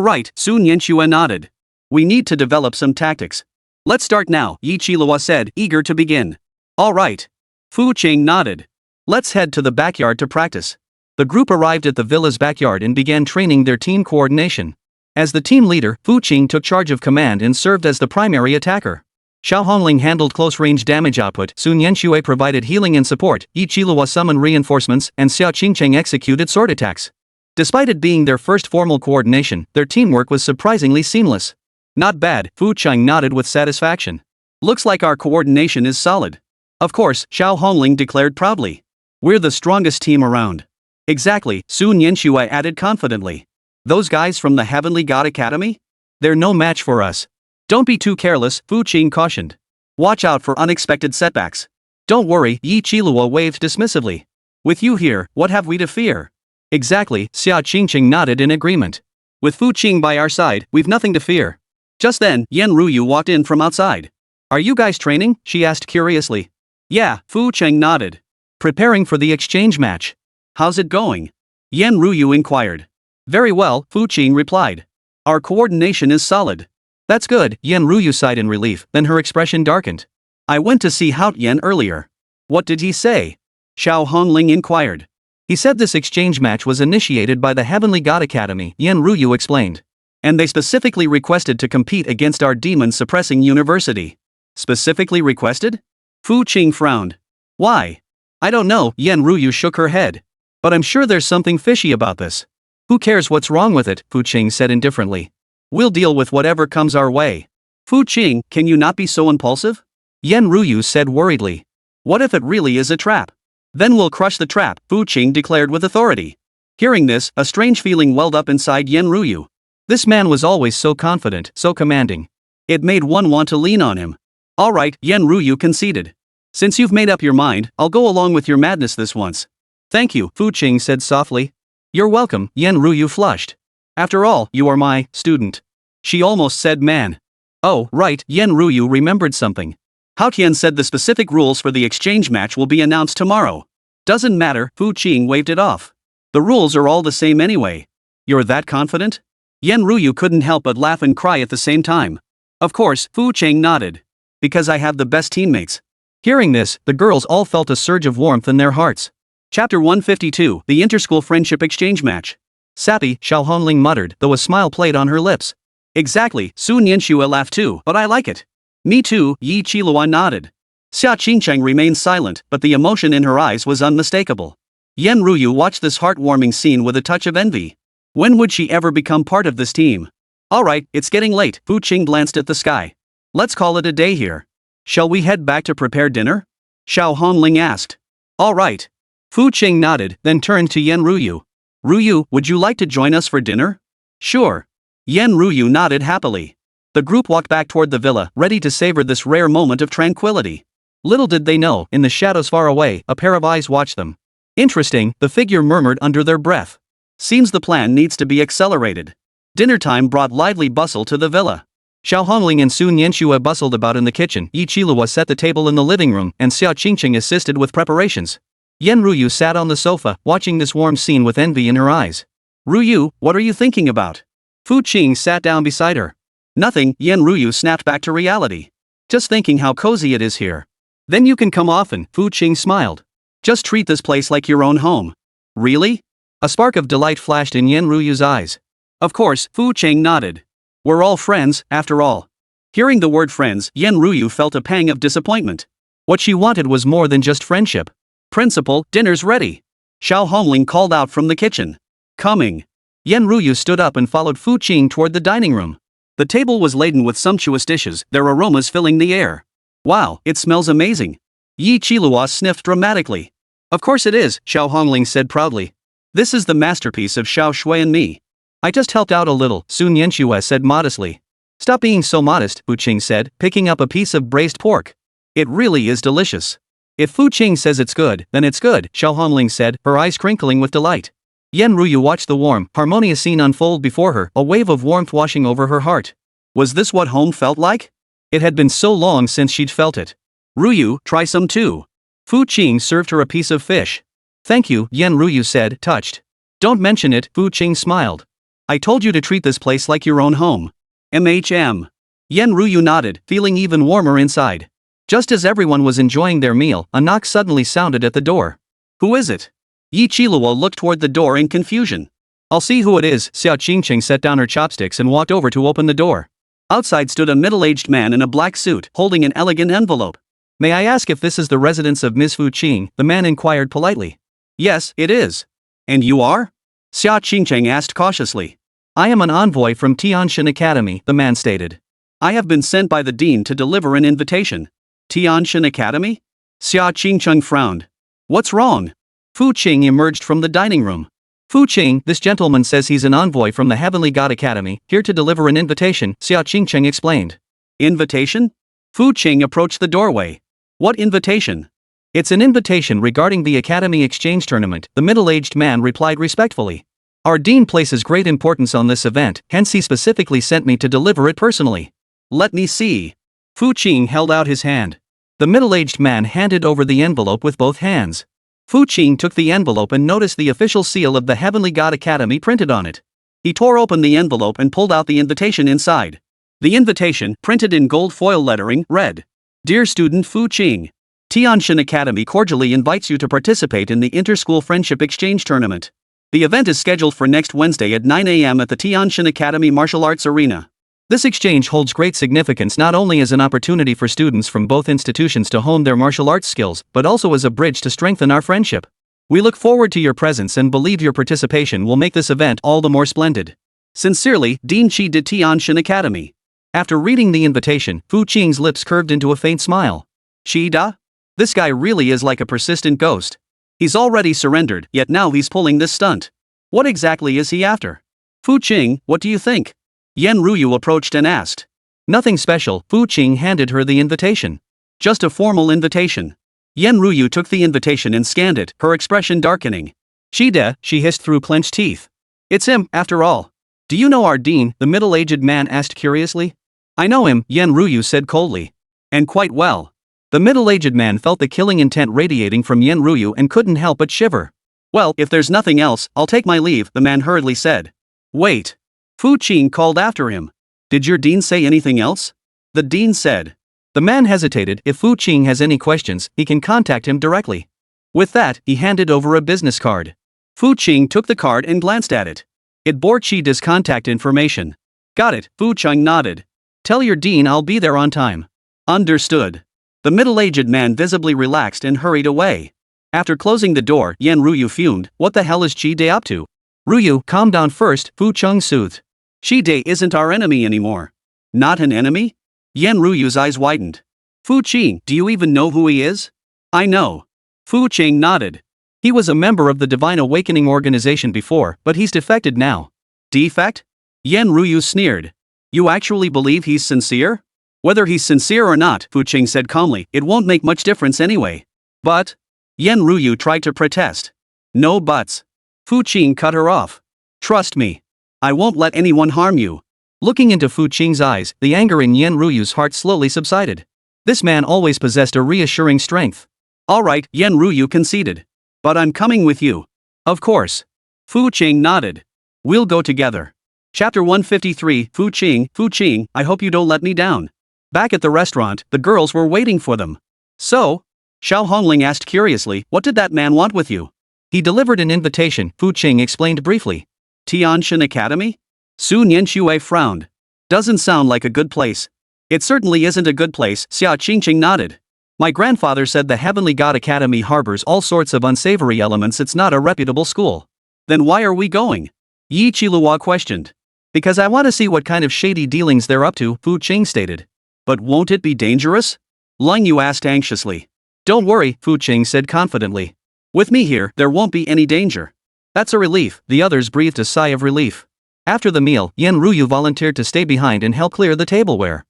right, Sun Yanxue nodded. We need to develop some tactics. Let's start now, Yi Qilua said, eager to begin. All right. Fu Qing nodded. Let's head to the backyard to practice. The group arrived at the villa's backyard and began training their team coordination. As the team leader, Fu Qing took charge of command and served as the primary attacker. Xiao Hongling handled close-range damage output, Sun Yanxue provided healing and support, Yi Qilua summoned reinforcements, and Xia Qingqing executed sword attacks. Despite it being their first formal coordination, their teamwork was surprisingly seamless. Not bad, Fu Qing nodded with satisfaction. Looks like our coordination is solid. Of course, Xiao Hongling declared proudly. We're the strongest team around. Exactly, Sun Yanxue added confidently. Those guys from the Heavenly God Academy? They're no match for us. Don't be too careless, Fu Qing cautioned. Watch out for unexpected setbacks. Don't worry, Yi Qilua waved dismissively. With you here, what have we to fear? Exactly, Xia Qingqing nodded in agreement. With Fu Qing by our side, we've nothing to fear. Just then, Yan Ruyu walked in from outside. Are you guys training? She asked curiously. Yeah, Fu Qing nodded. Preparing for the exchange match. How's it going? Yan Ruyu inquired. Very well, Fu Qing replied. Our coordination is solid. That's good, Yan Ruyu sighed in relief, then her expression darkened. I went to see Haotian earlier. What did he say? Xiao Hongling inquired. He said this exchange match was initiated by the Heavenly God Academy, Yan Ruyu explained. And they specifically requested to compete against our demon-suppressing university. Specifically requested? Fu Qing frowned. Why? I don't know, Yan Ruyu shook her head. But I'm sure there's something fishy about this. Who cares what's wrong with it, Fu Qing said indifferently. We'll deal with whatever comes our way. Fu Qing, can you not be so impulsive? Yan Ruyu said worriedly. What if it really is a trap? Then we'll crush the trap, Fu Qing declared with authority. Hearing this, a strange feeling welled up inside Yan Ruyu. This man was always so confident, so commanding. It made one want to lean on him. All right, Yan Ruyu conceded. Since you've made up your mind, I'll go along with your madness this once. Thank you, Fu Qing said softly. You're welcome, Yan Ruyu flushed. After all, you are my student. She almost said man. Oh, right, Yan Ruyu remembered something. Haotian said the specific rules for the exchange match will be announced tomorrow. Doesn't matter, Fu Qing waved it off. The rules are all the same anyway. You're that confident? Yan Ruyu couldn't help but laugh and cry at the same time. Of course, Fu Qing nodded. Because I have the best teammates. Hearing this, the girls all felt a surge of warmth in their hearts. Chapter 152, The Interschool Friendship Exchange Match. Sappy, Xiao Hongling muttered, though a smile played on her lips. Exactly, Su Nianxue laughed too, but I like it. Me too, Yi Qilua nodded. Xia Qingcheng remained silent, but the emotion in her eyes was unmistakable. Yan Ruyu watched this heartwarming scene with a touch of envy. When would she ever become part of this team? Alright, it's getting late, Fu Qing glanced at the sky. Let's call it a day here. Shall we head back to prepare dinner? Xiao Hongling asked. Alright. Fu Qing nodded, then turned to Yan Ruyu. Ruyu, would you like to join us for dinner? Sure. Yan Ruyu nodded happily. The group walked back toward the villa, ready to savor this rare moment of tranquility. Little did they know, in the shadows far away, a pair of eyes watched them. Interesting, the figure murmured under their breath. Seems the plan needs to be accelerated. Dinner time brought lively bustle to the villa. Xiao Hongling and Su Nianxue bustled about in the kitchen, Yi Qilua set the table in the living room, and Xia Qingcheng assisted with preparations. Yan Ruyu sat on the sofa, watching this warm scene with envy in her eyes. Ruyu, what are you thinking about? Fu Qing sat down beside her. Nothing, Yan Ruyu snapped back to reality. Just thinking how cozy it is here. Then you can come often, Fu Qing smiled. Just treat this place like your own home. Really? A spark of delight flashed in Yan Ruyu's eyes. Of course, Fu Qing nodded. We're all friends, after all. Hearing the word friends, Yan Ruyu felt a pang of disappointment. What she wanted was more than just friendship. Principal, dinner's ready. Xiao Hongling called out from the kitchen. Coming. Yan Ruyu stood up and followed Fu Qing toward the dining room. The table was laden with sumptuous dishes, their aromas filling the air. Wow, it smells amazing. Yi Qilua sniffed dramatically. Of course it is, Xiao Hongling said proudly. This is the masterpiece of Xiao Shui and me. I just helped out a little, Su Nianxue said modestly. Stop being so modest, Fu Qing said, picking up a piece of braised pork. It really is delicious. If Fu Qing says it's good, then it's good, Xiao Hongling said, her eyes crinkling with delight. Yan Ruyu watched the warm, harmonious scene unfold before her, a wave of warmth washing over her heart. Was this what home felt like? It had been so long since she'd felt it. Ruyu, try some too. Fu Qing served her a piece of fish. Thank you, Yan Ruyu said, touched. Don't mention it, Fu Qing smiled. I told you to treat this place like your own home. MHM. Yan Ruyu nodded, feeling even warmer inside. Just as everyone was enjoying their meal, a knock suddenly sounded at the door. Who is it? Yi Qilua looked toward the door in confusion. I'll see who it is, Xia Qingcheng set down her chopsticks and walked over to open the door. Outside stood a middle-aged man in a black suit, holding an elegant envelope. May I ask if this is the residence of Ms. Fu Qing? The man inquired politely. Yes, it is. And you are? Xia Qingcheng asked cautiously. I am an envoy from Tianshan Academy, the man stated. I have been sent by the dean to deliver an invitation. Tianshan Academy? Xia Qingcheng frowned. What's wrong? Fu Qing emerged from the dining room. Fu Qing, this gentleman says he's an envoy from the Heavenly God Academy, here to deliver an invitation, Xia Qingcheng explained. Invitation? Fu Qing approached the doorway. What invitation? It's an invitation regarding the Academy Exchange Tournament, the middle-aged man replied respectfully. Our dean places great importance on this event, hence he specifically sent me to deliver it personally. Let me see. Fu Qing held out his hand. The middle-aged man handed over the envelope with both hands. Fu Qing took the envelope and noticed the official seal of the Heavenly God Academy printed on it. He tore open the envelope and pulled out the invitation inside. The invitation, printed in gold foil lettering, read, Dear student Fu Qing, Tianshan Academy cordially invites you to participate in the Interschool Friendship Exchange Tournament. The event is scheduled for next Wednesday at 9 a.m. at the Tianshan Academy Martial Arts Arena. This exchange holds great significance not only as an opportunity for students from both institutions to hone their martial arts skills, but also as a bridge to strengthen our friendship. We look forward to your presence and believe your participation will make this event all the more splendid. Sincerely, Dean Qi de Tianshan Academy. After reading the invitation, Fu Qing's lips curved into a faint smile. Qi da? This guy really is like a persistent ghost. He's already surrendered, yet now he's pulling this stunt. What exactly is he after? Fu Qing, what do you think? Yan Ruyu approached and asked. Nothing special, Fu Qing handed her the invitation. Just a formal invitation. Yan Ruyu took the invitation and scanned it, her expression darkening. Shida, she hissed through clenched teeth. It's him, after all. Do you know our dean? The middle-aged man asked curiously. I know him, Yan Ruyu said coldly. And quite well. The middle-aged man felt the killing intent radiating from Yan Ruyu and couldn't help but shiver. Well, if there's nothing else, I'll take my leave, the man hurriedly said. Wait. Fu Qing called after him. Did your dean say anything else? The dean said. The man hesitated. If Fu Qing has any questions, he can contact him directly. With that, he handed over a business card. Fu Qing took the card and glanced at it. It bore Qida's contact information. Got it, Fu Qing nodded. Tell your dean I'll be there on time. Understood. The middle-aged man visibly relaxed and hurried away. After closing the door, Yan Ruyu fumed. What the hell is Qide up to? Ruyu, calm down first, Fu Qing soothed. Qide isn't our enemy anymore. Not an enemy? Yan Ruyu's eyes widened. Fu Qing, do you even know who he is? I know. Fu Qing nodded. He was a member of the Divine Awakening organization before, but he's defected now. Defect? Yan Ruyu sneered. You actually believe he's sincere? Whether he's sincere or not, Fu Qing said calmly, it won't make much difference anyway. But? Yan Ruyu tried to protest. No buts. Fu Qing cut her off. Trust me. I won't let anyone harm you. Looking into Fu Qing's eyes, the anger in Yan Ruyu's heart slowly subsided. This man always possessed a reassuring strength. Alright, Yan Ruyu conceded. But I'm coming with you. Of course. Fu Qing nodded. We'll go together. Chapter 153, Fu Qing, I hope you don't let me down. Back at the restaurant, the girls were waiting for them. So? Xiao Hongling asked curiously, what did that man want with you? He delivered an invitation, Fu Qing explained briefly. Tianshan Academy? Su Nianxue frowned. Doesn't sound like a good place. It certainly isn't a good place, Xia Qingqing nodded. My grandfather said the Heavenly God Academy harbors all sorts of unsavory elements. It's not a reputable school. Then why are we going? Yi Qilua questioned. Because I want to see what kind of shady dealings they're up to, Fu Qing stated. But won't it be dangerous? Lang Yu asked anxiously. Don't worry, Fu Qing said confidently. With me here, there won't be any danger. That's a relief, the others breathed a sigh of relief. After the meal, Yan Ruyu volunteered to stay behind and help clear the tableware.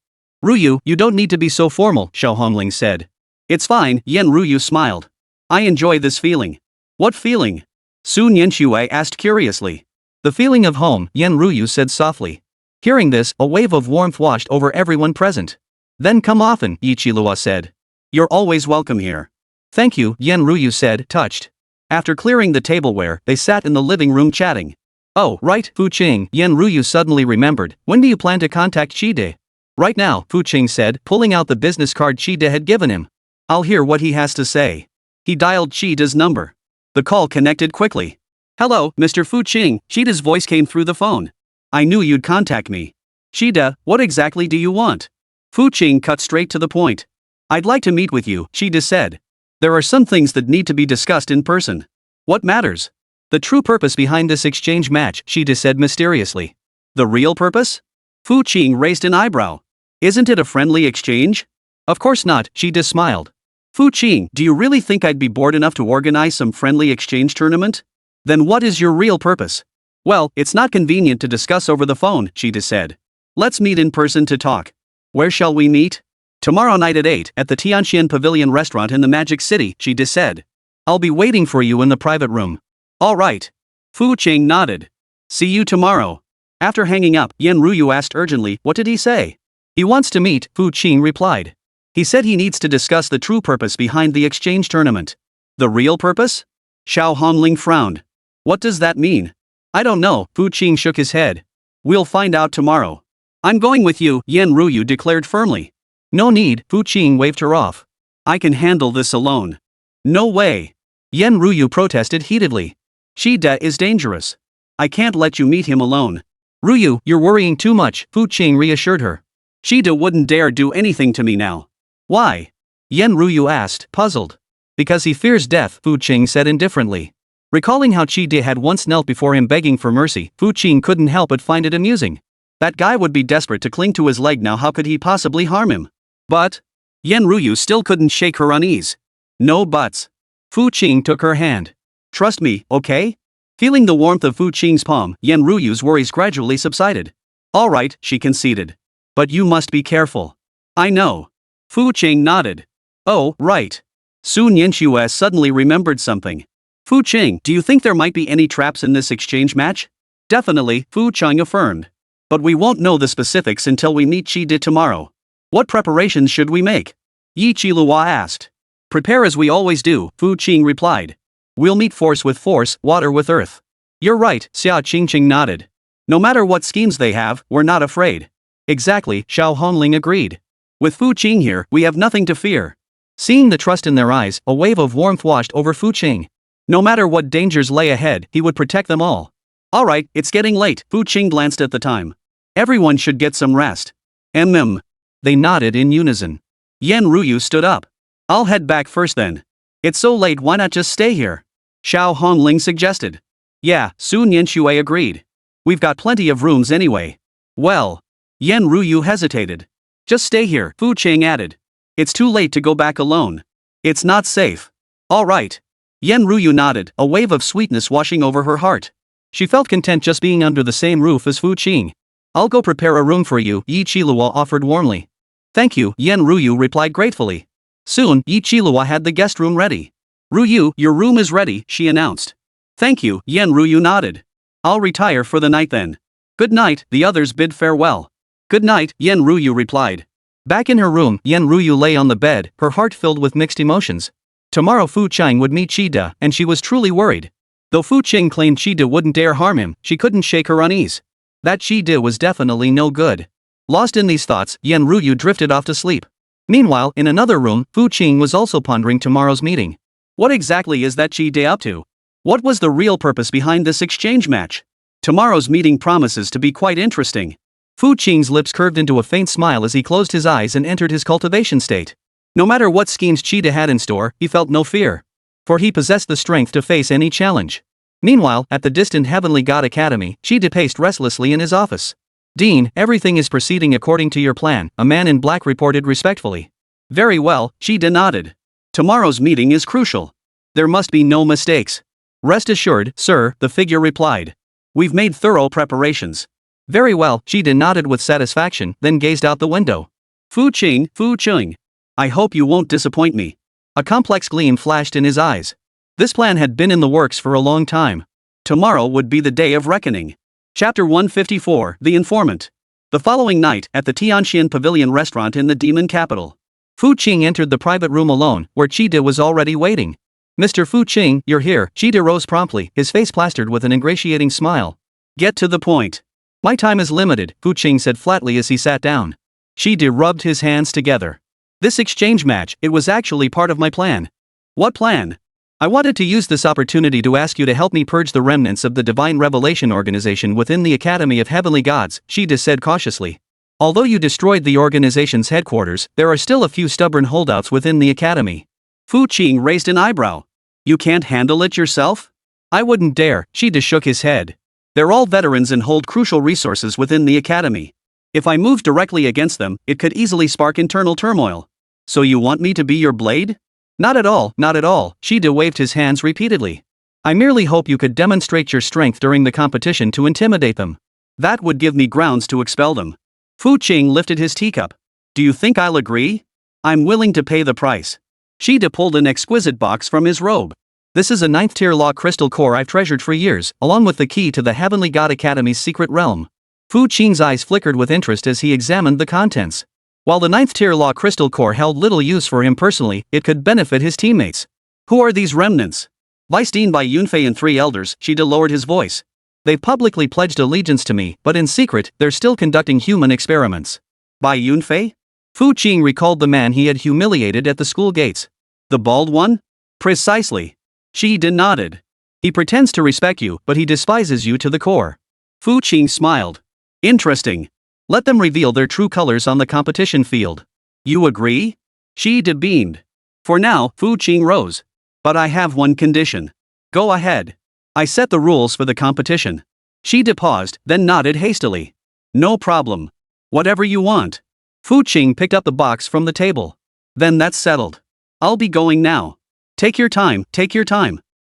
Ruyu, you don't need to be so formal, Xiao Hongling said. It's fine, Yan Ruyu smiled. I enjoy this feeling. What feeling? Su Nianxue asked curiously. The feeling of home, Yan Ruyu said softly. Hearing this, a wave of warmth washed over everyone present. Then come often, Yi Qilua said. You're always welcome here. Thank you, Yan Ruyu said, touched. After clearing the tableware, they sat in the living room chatting. Oh, right, Fu Qing, Yan Ruyu suddenly remembered. When do you plan to contact Qide? Right now, Fu Qing said, pulling out the business card Qide had given him. I'll hear what he has to say. He dialed Qide's number. The call connected quickly. Hello, Mr. Fu Qing, Qide's voice came through the phone. I knew you'd contact me. Qide, what exactly do you want? Fu Qing cut straight to the point. I'd like to meet with you, Qide said. There are some things that need to be discussed in person. What matters? The true purpose behind this exchange match, Qide said mysteriously. The real purpose? Fu Qing raised an eyebrow. Isn't it a friendly exchange? Of course not, Qide smiled. Fu Qing, do you really think I'd be bored enough to organize some friendly exchange tournament? Then what is your real purpose? Well, it's not convenient to discuss over the phone, Qide said. Let's meet in person to talk. Where shall we meet? Tomorrow night at 8 at the Tianxian Pavilion restaurant in the Magic City, Qide said. I'll be waiting for you in the private room. All right. Fu Qing nodded. See you tomorrow. After hanging up, Yan Ruyu asked urgently, what did he say? He wants to meet, Fu Qing replied. He said he needs to discuss the true purpose behind the exchange tournament. The real purpose? Xiao Hongling frowned. What does that mean? I don't know, Fu Qing shook his head. We'll find out tomorrow. I'm going with you, Yan Ruyu declared firmly. No need, Fu Qing waved her off. I can handle this alone. No way. Yan Ruyu protested heatedly. Qide is dangerous. I can't let you meet him alone. Ruyu, you're worrying too much, Fu Qing reassured her. Qide wouldn't dare do anything to me now. Why? Yan Ruyu asked, puzzled. Because he fears death, Fu Qing said indifferently. Recalling how Qide had once knelt before him begging for mercy, Fu Qing couldn't help but find it amusing. That guy would be desperate to cling to his leg now, how could he possibly harm him? But Yan Ruyu still couldn't shake her unease. No buts. Fu Qing took her hand. Trust me, okay? Feeling the warmth of Fu Qing's palm, Yan Ruyu's worries gradually subsided. All right, she conceded. But you must be careful. I know. Fu Qing nodded. Oh, right. Su Nianxue suddenly remembered something. Fu Qing, do you think there might be any traps in this exchange match? Definitely, Fu Qing affirmed. But we won't know the specifics until we meet Qide tomorrow. What preparations should we make? Yi Qilua asked. Prepare as we always do, Fu Qing replied. We'll meet force with force, water with earth. You're right, Xia Qingqing nodded. No matter what schemes they have, we're not afraid. Exactly, Xiao Hongling agreed. With Fu Qing here, we have nothing to fear. Seeing the trust in their eyes, a wave of warmth washed over Fu Qing. No matter what dangers lay ahead, he would protect them all. Alright, it's getting late, Fu Qing glanced at the time. Everyone should get some rest. They nodded in unison. Yan Ruyu stood up. I'll head back first then. It's so late, why not just stay here? Xiao Hongling suggested. Yeah, Sun Yanxue agreed. We've got plenty of rooms anyway. Well, Yan Ruyu hesitated. Just stay here, Fu Qing added. It's too late to go back alone. It's not safe. All right. Yan Ruyu nodded, a wave of sweetness washing over her heart. She felt content just being under the same roof as Fu Qing. I'll go prepare a room for you, Yi Qilua offered warmly. Thank you, Yan Ruyu replied gratefully. Soon, Yi Qilua had the guest room ready. Ruyu, your room is ready, she announced. Thank you, Yan Ruyu nodded. I'll retire for the night then. Good night, the others bid farewell. Good night, Yan Ruyu replied. Back in her room, Yan Ruyu lay on the bed, her heart filled with mixed emotions. Tomorrow Fu Qing would meet Qida, and she was truly worried. Though Fu Qing claimed Qida wouldn't dare harm him, she couldn't shake her unease. That Qida was definitely no good. Lost in these thoughts, Yan Ruyu drifted off to sleep. Meanwhile, in another room, Fu Qing was also pondering tomorrow's meeting. What exactly is that Qida up to? What was the real purpose behind this exchange match? Tomorrow's meeting promises to be quite interesting. Fu Qing's lips curved into a faint smile as he closed his eyes and entered his cultivation state. No matter what schemes Qida had in store, he felt no fear. For he possessed the strength to face any challenge. Meanwhile, at the distant Heavenly God Academy, Qida paced restlessly in his office. Dean, everything is proceeding according to your plan, a man in black reported respectfully. Very well, Qida nodded. Tomorrow's meeting is crucial. There must be no mistakes. Rest assured, sir, the figure replied. We've made thorough preparations. Very well, Qida nodded with satisfaction, then gazed out the window. Fu Qing. I hope you won't disappoint me. A complex gleam flashed in his eyes. This plan had been in the works for a long time. Tomorrow would be the day of reckoning. Chapter 154, The Informant. The following night, at the Tianxian Pavilion restaurant in the demon capital. Fu Qing entered the private room alone, where Qida was already waiting. Mr. Fu Qing, you're here, Qida rose promptly, his face plastered with an ingratiating smile. Get to the point. My time is limited, Fu Qing said flatly as he sat down. Qida rubbed his hands together. This exchange match, it was actually part of my plan. What plan? I wanted to use this opportunity to ask you to help me purge the remnants of the Divine Revelation organization within the Academy of Heavenly Gods, Qida said cautiously. Although you destroyed the organization's headquarters, there are still a few stubborn holdouts within the Academy. Fu Qing raised an eyebrow. You can't handle it yourself? I wouldn't dare, Qida shook his head. They're all veterans and hold crucial resources within the Academy. If I move directly against them, it could easily spark internal turmoil. So you want me to be your blade? Not at all, Qida waved his hands repeatedly. I merely hope you could demonstrate your strength during the competition to intimidate them. That would give me grounds to expel them. Fu Qing lifted his teacup. Do you think I'll agree? I'm willing to pay the price. Qida pulled an exquisite box from his robe. This is a 9th tier law crystal core I've treasured for years, along with the key to the Heavenly God Academy's secret realm. Fu Qing's eyes flickered with interest as he examined the contents. While the 9th tier law crystal core held little use for him personally, it could benefit his teammates. Who are these remnants? Vice Dean by Yunfei and 3 elders, Qida lowered his voice. They've publicly pledged allegiance to me, but in secret, they're still conducting human experiments. By Yunfei? Fu Qing recalled the man he had humiliated at the school gates. The bald one? Precisely. Qida nodded. He pretends to respect you, but he despises you to the core. Fu Qing smiled. Interesting. Let them reveal their true colors on the competition field. You agree? Qida beamed. For now, Fu Qing rose. But I have one condition. Go ahead. I set the rules for the competition. Qida paused, then nodded hastily. No problem. Whatever you want. Fu Qing picked up the box from the table. Then that's settled. I'll be going now. Take your time.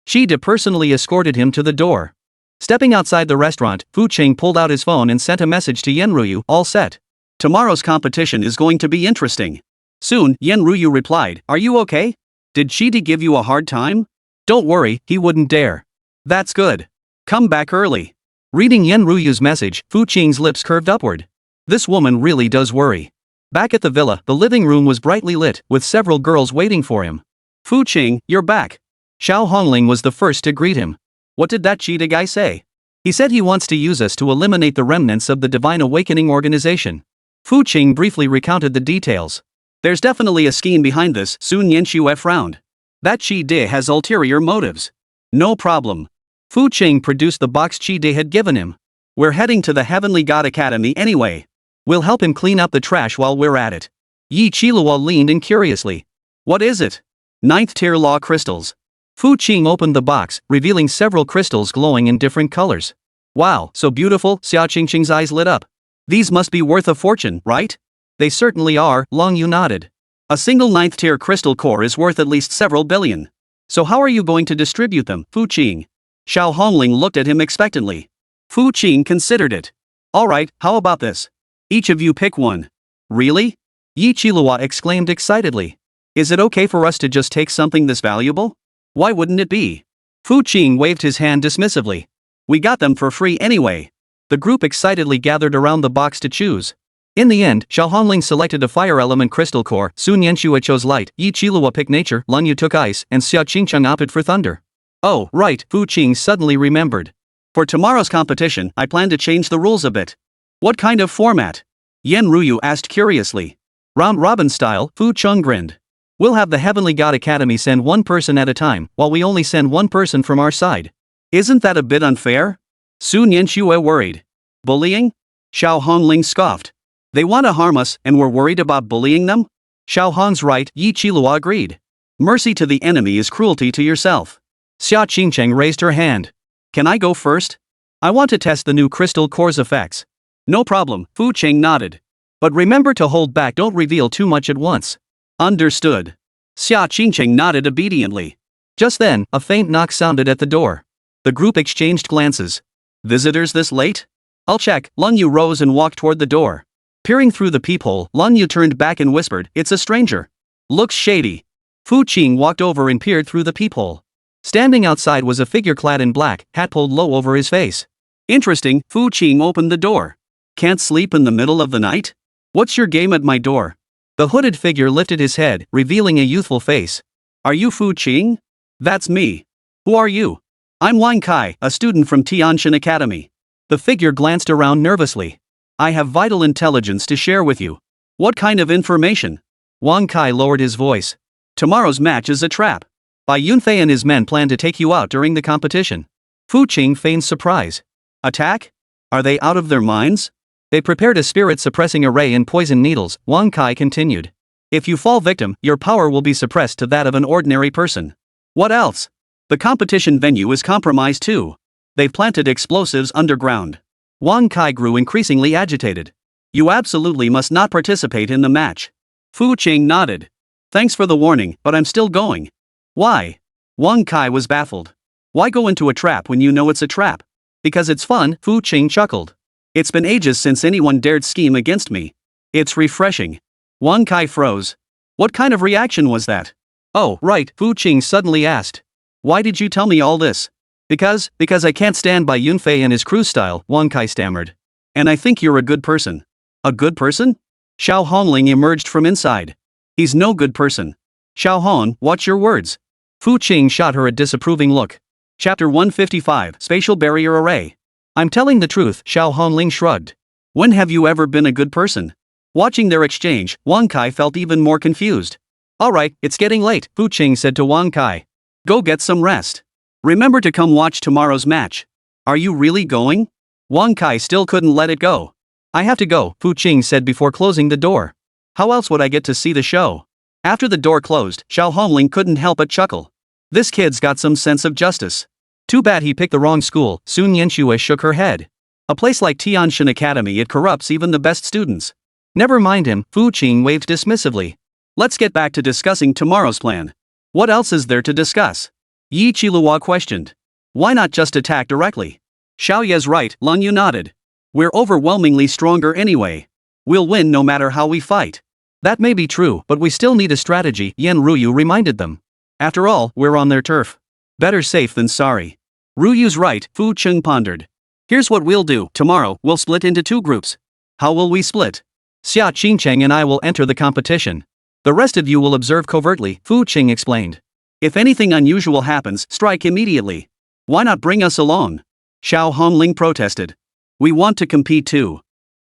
Qida personally escorted him to the door. Stepping outside the restaurant, Fu Qing pulled out his phone and sent a message to Yan Ruyu, all set. Tomorrow's competition is going to be interesting. Soon, Yan Ruyu replied, Are you okay? Did Qida give you a hard time? Don't worry, he wouldn't dare. That's good. Come back early. Reading Yan Ruyu's message, Fu Qing's lips curved upward. This woman really does worry. Back at the villa, the living room was brightly lit, with several girls waiting for him. Fu Qing, you're back. Xiao Hongling was the first to greet him. What did that Qida guy say? He said he wants to use us to eliminate the remnants of the Divine Awakening organization. Fu Qing briefly recounted the details. There's definitely a scheme behind this, Sun Yanxue frowned. That Qi Di has ulterior motives. No problem. Fu Qing produced the box Qi Di had given him. We're heading to the Heavenly God Academy anyway. We'll help him clean up the trash while we're at it. Yi Qiluo leaned in curiously. What is it? 9th tier law crystals. Fu Qing opened the box, revealing several crystals glowing in different colors. Wow, so beautiful, Xia Qingqing's eyes lit up. These must be worth a fortune, right? They certainly are, Long Yu nodded. A single 9th tier crystal core is worth at least several billion. So how are you going to distribute them, Fu Qing? Xiao Hongling looked at him expectantly. Fu Qing considered it. Alright, how about this? Each of you pick one. Really? Yi Qiluo exclaimed excitedly. Is it okay for us to just take something this valuable? Why wouldn't it be? Fu Qing waved his hand dismissively. We got them for free anyway. The group excitedly gathered around the box to choose. In the end, Xiao Hongling selected a fire element crystal core, Sun Yanxue chose light, Yi Qiluo picked nature, Lun Yu took ice, and Xia Qingcheng opted for thunder. Oh, right, Fu Qing suddenly remembered. For tomorrow's competition, I plan to change the rules a bit. What kind of format? Yan Ruyu asked curiously. Round robin style, Fu Chung grinned. We'll have the Heavenly God Academy send one person at a time, while we only send one person from our side. Isn't that a bit unfair? Sun Yanxue worried. Bullying? Xiao Hongling scoffed. They want to harm us, and we're worried about bullying them? Xiao Hong's right, Yi Qiluo agreed. Mercy to the enemy is cruelty to yourself. Xia Qingcheng raised her hand. Can I go first? I want to test the new crystal core's effects. No problem, Fu Qing nodded. But remember to hold back, don't reveal too much at once. Understood. Xia Qingcheng nodded obediently. Just then, a faint knock sounded at the door. The group exchanged glances. Visitors this late? I'll check. Lun Yu rose and walked toward the door. Peering through the peephole, Lun Yu turned back and whispered, It's a stranger. Looks shady. Fu Qing walked over and peered through the peephole. Standing outside was a figure clad in black, hat pulled low over his face. Interesting, Fu Qing opened the door. Can't sleep in the middle of the night? What's your game at my door? The hooded figure lifted his head, revealing a youthful face. Are you Fu Qing? That's me. Who are you? I'm Wang Kai, a student from Tianshan Academy. The figure glanced around nervously. I have vital intelligence to share with you. What kind of information? Wang Kai lowered his voice. Tomorrow's match is a trap. Bai Yunfei and his men plan to take you out during the competition. Fu Qing feigned surprise. Attack? Are they out of their minds? They prepared a spirit-suppressing array and poison needles, Wang Kai continued. If you fall victim, your power will be suppressed to that of an ordinary person. What else? The competition venue is compromised too. They've planted explosives underground. Wang Kai grew increasingly agitated. You absolutely must not participate in the match. Fu Qing nodded. Thanks for the warning, but I'm still going. Why? Wang Kai was baffled. Why go into a trap when you know it's a trap? Because it's fun, Fu Qing chuckled. It's been ages since anyone dared scheme against me. It's refreshing. Wang Kai froze. What kind of reaction was that? Oh, right, Fu Qing suddenly asked. Why did you tell me all this? Because I can't stand Bai Yunfei and his crew style, Wang Kai stammered. And I think you're a good person. A good person? Xiao Hongling emerged from inside. He's no good person. Xiao Hong, watch your words. Fu Qing shot her a disapproving look. Chapter 155, Spatial Barrier Array. I'm telling the truth, Xiao Hongling shrugged. When have you ever been a good person? Watching their exchange, Wang Kai felt even more confused. Alright, it's getting late, Fu Qing said to Wang Kai. Go get some rest. Remember to come watch tomorrow's match. Are you really going? Wang Kai still couldn't let it go. I have to go, Fu Qing said before closing the door. How else would I get to see the show? After the door closed, Xiao Hongling couldn't help but chuckle. This kid's got some sense of justice. Too bad he picked the wrong school, Sun Yanxue shook her head. A place like Tianshan Academy, it corrupts even the best students. Never mind him, Fu Qing waved dismissively. Let's get back to discussing tomorrow's plan. What else is there to discuss? Yi Qiluo questioned. Why not just attack directly? Xiao Ye's right, Lun Yu nodded. We're overwhelmingly stronger anyway. We'll win no matter how we fight. That may be true, but we still need a strategy, Yan Ruyu reminded them. After all, we're on their turf. Better safe than sorry. Ruyu's right, Fu Qing pondered. Here's what we'll do. Tomorrow, we'll split into 2 groups. How will we split? Xia Qingcheng and I will enter the competition. The rest of you will observe covertly, Fu Qing explained. If anything unusual happens, strike immediately. Why not bring us along? Xiao Hongling protested. We want to compete too.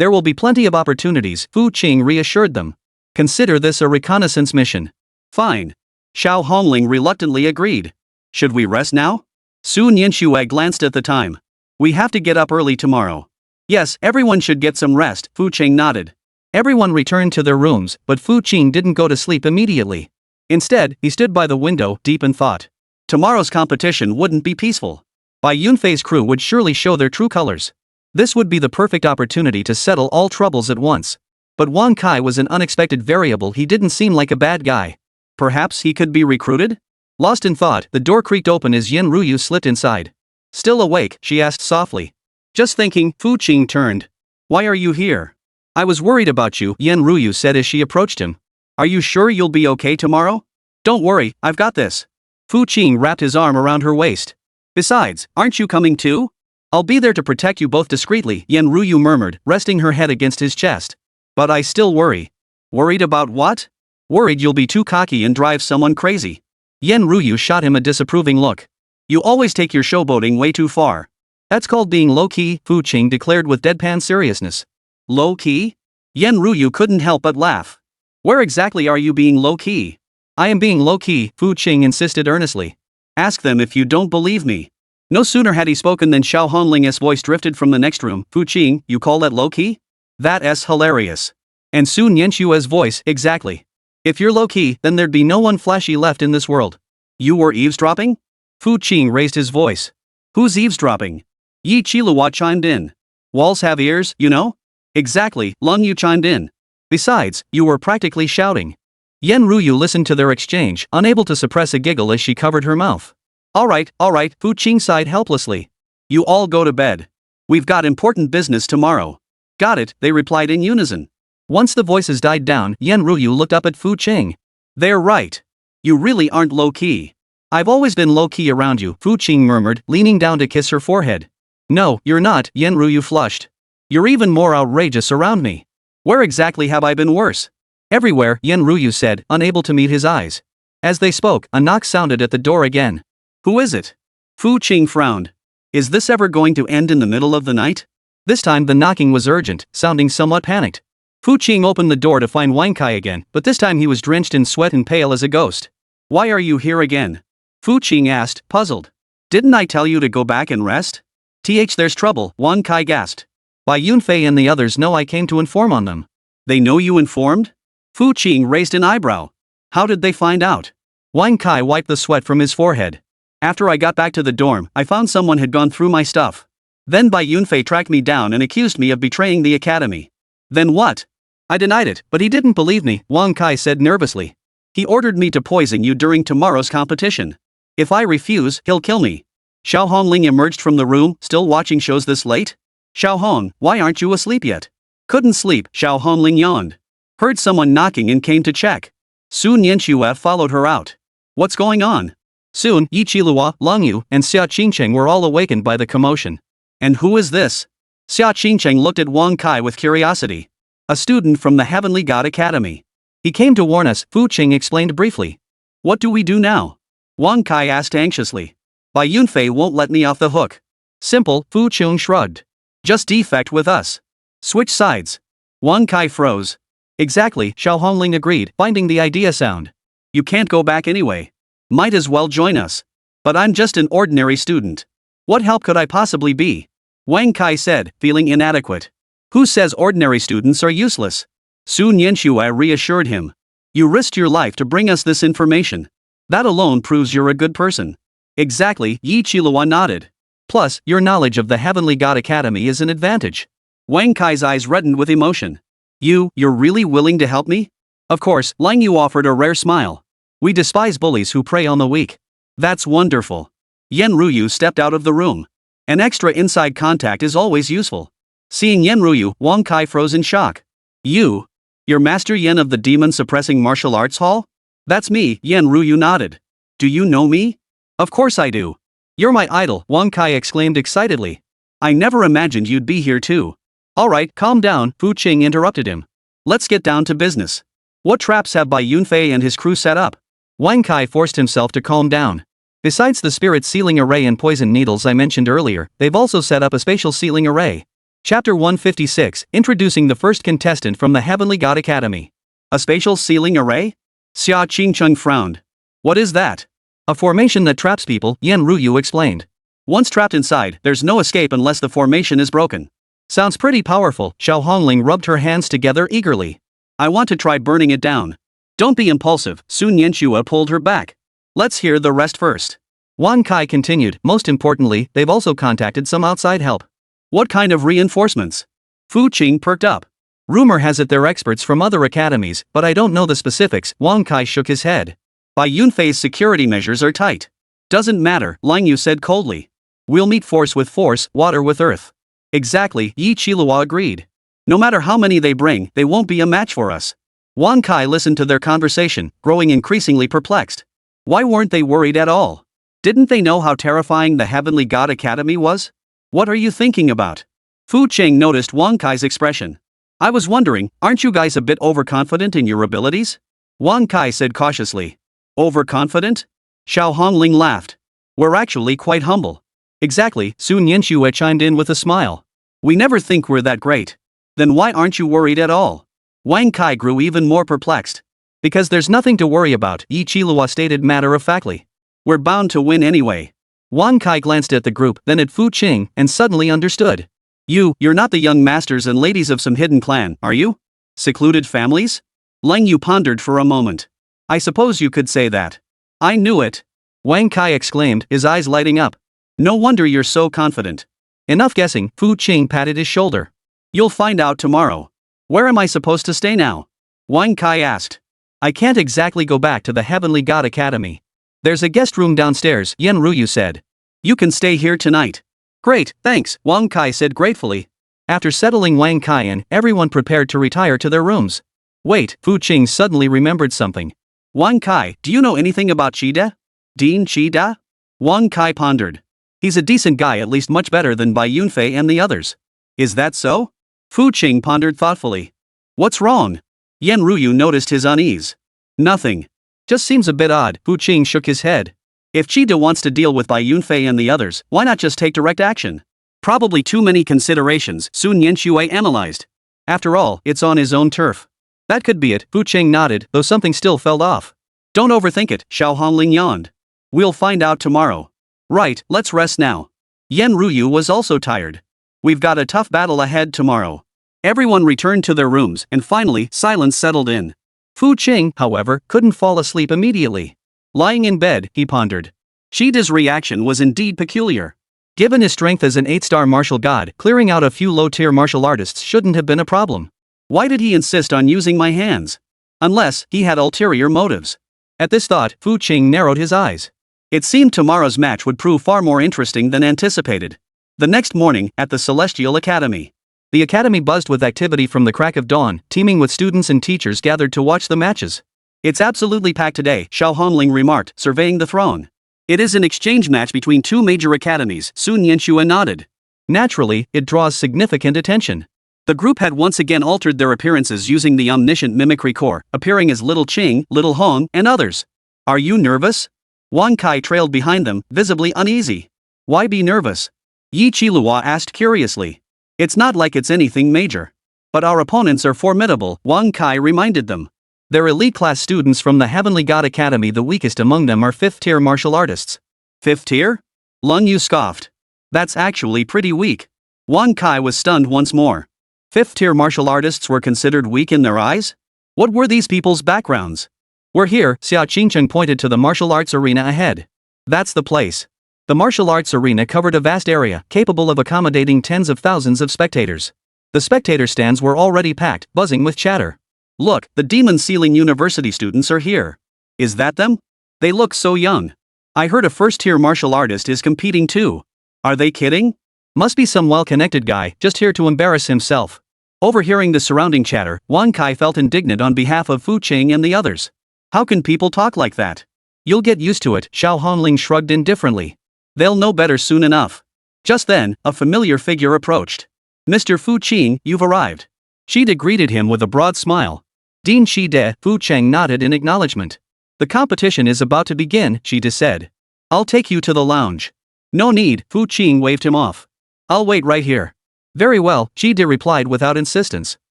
There will be plenty of opportunities, Fu Qing reassured them. Consider this a reconnaissance mission. Fine. Xiao Hongling reluctantly agreed. Should we rest now? Su Nianxue glanced at the time. We have to get up early tomorrow. Yes, everyone should get some rest, Fu Qing nodded. Everyone returned to their rooms, but Fu Qing didn't go to sleep immediately. Instead, he stood by the window, deep in thought. Tomorrow's competition wouldn't be peaceful. Bai Yunfei's crew would surely show their true colors. This would be the perfect opportunity to settle all troubles at once. But Wang Kai was an unexpected variable. He didn't seem like a bad guy. Perhaps he could be recruited? Lost in thought, the door creaked open as Yen Ruyu slipped inside. Still awake, she asked softly. Just thinking, Fu Qing turned. Why are you here? I was worried about you, Yen Ruyu said as she approached him. Are you sure you'll be okay tomorrow? Don't worry, I've got this. Fu Qing wrapped his arm around her waist. Besides, aren't you coming too? I'll be there to protect you both discreetly, Yen Ruyu murmured, resting her head against his chest. But I still worry. Worried about what? Worried you'll be too cocky and drive someone crazy. Yen Ruyu shot him a disapproving look. You always take your showboating way too far. That's called being low-key, Fu Qing declared with deadpan seriousness. Low-key? Yen Ruyu couldn't help but laugh. Where exactly are you being low-key? I am being low-key, Fu Qing insisted earnestly. Ask them if you don't believe me. No sooner had he spoken than Xiao Honling's voice drifted from the next room. Fu Qing, you call that low-key? That's hilarious. And Su Nianxue's voice, exactly. If you're low-key, then there'd be no one flashy left in this world. You were eavesdropping? Fu Qing raised his voice. Who's eavesdropping? Yi Qiluo chimed in. Walls have ears, you know? Exactly, Lung Yu chimed in. Besides, you were practically shouting. Yen Ruyu listened to their exchange, unable to suppress a giggle as she covered her mouth. All right, Fu Qing sighed helplessly. You all go to bed. We've got important business tomorrow. Got it, they replied in unison. Once the voices died down, Yen Ruyu looked up at Fu Qing. They're right. You really aren't low-key. I've always been low-key around you, Fu Qing murmured, leaning down to kiss her forehead. No, you're not, Yen Ruyu flushed. You're even more outrageous around me. Where exactly have I been worse? Everywhere, Yen Ruyu said, unable to meet his eyes. As they spoke, a knock sounded at the door again. Who is it? Fu Qing frowned. Is this ever going to end in the middle of the night? This time the knocking was urgent, sounding somewhat panicked. Fu Qing opened the door to find Wang Kai again, but this time he was drenched in sweat and pale as a ghost. Why are you here again? Fu Qing asked, puzzled. Didn't I tell you to go back and rest? There's trouble, Wang Kai gasped. Bai Yunfei and the others know I came to inform on them. They know you informed? Fu Qing raised an eyebrow. How did they find out? Wang Kai wiped the sweat from his forehead. After I got back to the dorm, I found someone had gone through my stuff. Then Bai Yunfei tracked me down and accused me of betraying the academy. Then what? I denied it, but he didn't believe me, Wang Kai said nervously. He ordered me to poison you during tomorrow's competition. If I refuse, he'll kill me. Xiao Hongling emerged from the room, still watching shows this late? Xiao Hong, why aren't you asleep yet? Couldn't sleep, Xiao Hongling yawned. Heard someone knocking and came to check. Su Nianxue followed her out. What's going on? Soon, Yi Qiluo, Long Yu, and Xia Qingcheng were all awakened by the commotion. And who is this? Xia Qingcheng looked at Wang Kai with curiosity. A student from the Heavenly God Academy. He came to warn us, Fu Qing explained briefly. What do we do now? Wang Kai asked anxiously. Bai Yunfei won't let me off the hook. Simple, Fu Qing shrugged. Just defect with us. Switch sides. Wang Kai froze. Exactly, Xiao Hongling agreed, finding the idea sound. You can't go back anyway. Might as well join us. But I'm just an ordinary student. What help could I possibly be? Wang Kai said, feeling inadequate. Who says ordinary students are useless? Su Nianxue reassured him. You risked your life to bring us this information. That alone proves you're a good person. Exactly, Yi Qiluo nodded. Plus, your knowledge of the Heavenly God Academy is an advantage. Wang Kai's eyes reddened with emotion. You're really willing to help me? Of course, Lang Yu offered a rare smile. We despise bullies who prey on the weak. That's wonderful. Yen Ruyu stepped out of the room. An extra inside contact is always useful. Seeing Yen Ruyu, Wang Kai froze in shock. You're Master Yen of the Demon Suppressing Martial Arts Hall? That's me, Yen Ruyu nodded. Do you know me? Of course I do. You're my idol, Wang Kai exclaimed excitedly. I never imagined you'd be here too. Alright, calm down, Fu Qing interrupted him. Let's get down to business. What traps have Bai Yunfei and his crew set up? Wang Kai forced himself to calm down. Besides the spirit sealing array and poison needles I mentioned earlier, they've also set up a spatial sealing array. Chapter 156, Introducing the First Contestant from the Heavenly God Academy. A spatial ceiling array? Xia Qingcheng frowned. What is that? A formation that traps people, Yan Ruyu explained. Once trapped inside, there's no escape unless the formation is broken. Sounds pretty powerful, Xiao Hongling rubbed her hands together eagerly. I want to try burning it down. Don't be impulsive, Sun Yanxua pulled her back. Let's hear the rest first. Wan Kai continued, most importantly, they've also contacted some outside help. What kind of reinforcements? Fu Qing perked up. Rumor has it they're experts from other academies, but I don't know the specifics, Wang Kai shook his head. Bai Yunfei's security measures are tight. Doesn't matter, Lang Yu said coldly. We'll meet force with force, water with earth. Exactly, Yi Qilua agreed. No matter how many they bring, they won't be a match for us. Wang Kai listened to their conversation, growing increasingly perplexed. Why weren't they worried at all? Didn't they know how terrifying the Heavenly God Academy was? What are you thinking about? Fu Qing noticed Wang Kai's expression. I was wondering, aren't you guys a bit overconfident in your abilities? Wang Kai said cautiously. Overconfident? Xiao Hongling laughed. We're actually quite humble. Exactly, Sun Yanxue chimed in with a smile. We never think we're that great. Then why aren't you worried at all? Wang Kai grew even more perplexed. Because there's nothing to worry about, Yi Qilua stated matter-of-factly. We're bound to win anyway. Wang Kai glanced at the group, then at Fu Qing, and suddenly understood. You're not the young masters and ladies of some hidden clan, are you? Secluded families? Lang Yu pondered for a moment. I suppose you could say that. I knew it. Wang Kai exclaimed, his eyes lighting up. No wonder you're so confident. Enough guessing, Fu Qing patted his shoulder. You'll find out tomorrow. Where am I supposed to stay now? Wang Kai asked. I can't exactly go back to the Heavenly God Academy. There's a guest room downstairs, Yan Ruyu said. You can stay here tonight. Great, thanks, Wang Kai said gratefully. After settling Wang Kai in, everyone prepared to retire to their rooms. Wait, Fu Qing suddenly remembered something. Wang Kai, do you know anything about Qida? Dean Qida? Wang Kai pondered. He's a decent guy, at least much better than Bai Yunfei and the others. Is that so? Fu Qing pondered thoughtfully. What's wrong? Yan Ruyu noticed his unease. Nothing. Just seems a bit odd, Fu Qing shook his head. If Qida wants to deal with Bai Yunfei and the others, why not just take direct action? Probably too many considerations, Sun Yanxue analyzed. After all, it's on his own turf. That could be it, Fu Qing nodded, though something still felt off. Don't overthink it, Xiao Hongling yawned. We'll find out tomorrow. Right, let's rest now. Yan Ruyu was also tired. We've got a tough battle ahead tomorrow. Everyone returned to their rooms, and finally, silence settled in. Fu Qing, however, couldn't fall asleep immediately. Lying in bed, he pondered. Qida's reaction was indeed peculiar. Given his strength as an 8-star martial god, clearing out a few low-tier martial artists shouldn't have been a problem. Why did he insist on using my hands? Unless he had ulterior motives. At this thought, Fu Qing narrowed his eyes. It seemed tomorrow's match would prove far more interesting than anticipated. The next morning, at the Celestial Academy. The academy buzzed with activity from the crack of dawn, teeming with students and teachers gathered to watch the matches. It's absolutely packed today, Xiao Hongling remarked, surveying the throng. It is an exchange match between two major academies, Sun Yanxue nodded. Naturally, it draws significant attention. The group had once again altered their appearances using the omniscient mimicry core, appearing as Little Qing, Little Hong, and others. Are you nervous? Wang Kai trailed behind them, visibly uneasy. Why be nervous? Yi Qilua asked curiously. It's not like it's anything major. But our opponents are formidable, Wang Kai reminded them. They're elite-class students from the Heavenly God Academy. The weakest among them are 5th-tier martial artists. 5th tier? Lang Yu scoffed. That's actually pretty weak. Wang Kai was stunned once more. 5th-tier martial artists were considered weak in their eyes? What were these people's backgrounds? We're here, Xia Qingcheng pointed to the martial arts arena ahead. That's the place. The martial arts arena covered a vast area, capable of accommodating tens of thousands of spectators. The spectator stands were already packed, buzzing with chatter. Look, the Demon Ceiling University students are here. Is that them? They look so young. I heard a 1st-tier martial artist is competing too. Are they kidding? Must be some well-connected guy, just here to embarrass himself. Overhearing the surrounding chatter, Wang Kai felt indignant on behalf of Fu Qing and the others. How can people talk like that? You'll get used to it, Xiao Hongling shrugged indifferently. They'll know better soon enough. Just then, a familiar figure approached. Mr. Fu Qing, you've arrived. Qida greeted him with a broad smile. Dean Qida, Fu Qing nodded in acknowledgement. The competition is about to begin, Qida said. I'll take you to the lounge. No need, Fu Qing waved him off. I'll wait right here. Very well, Jide replied without insistence.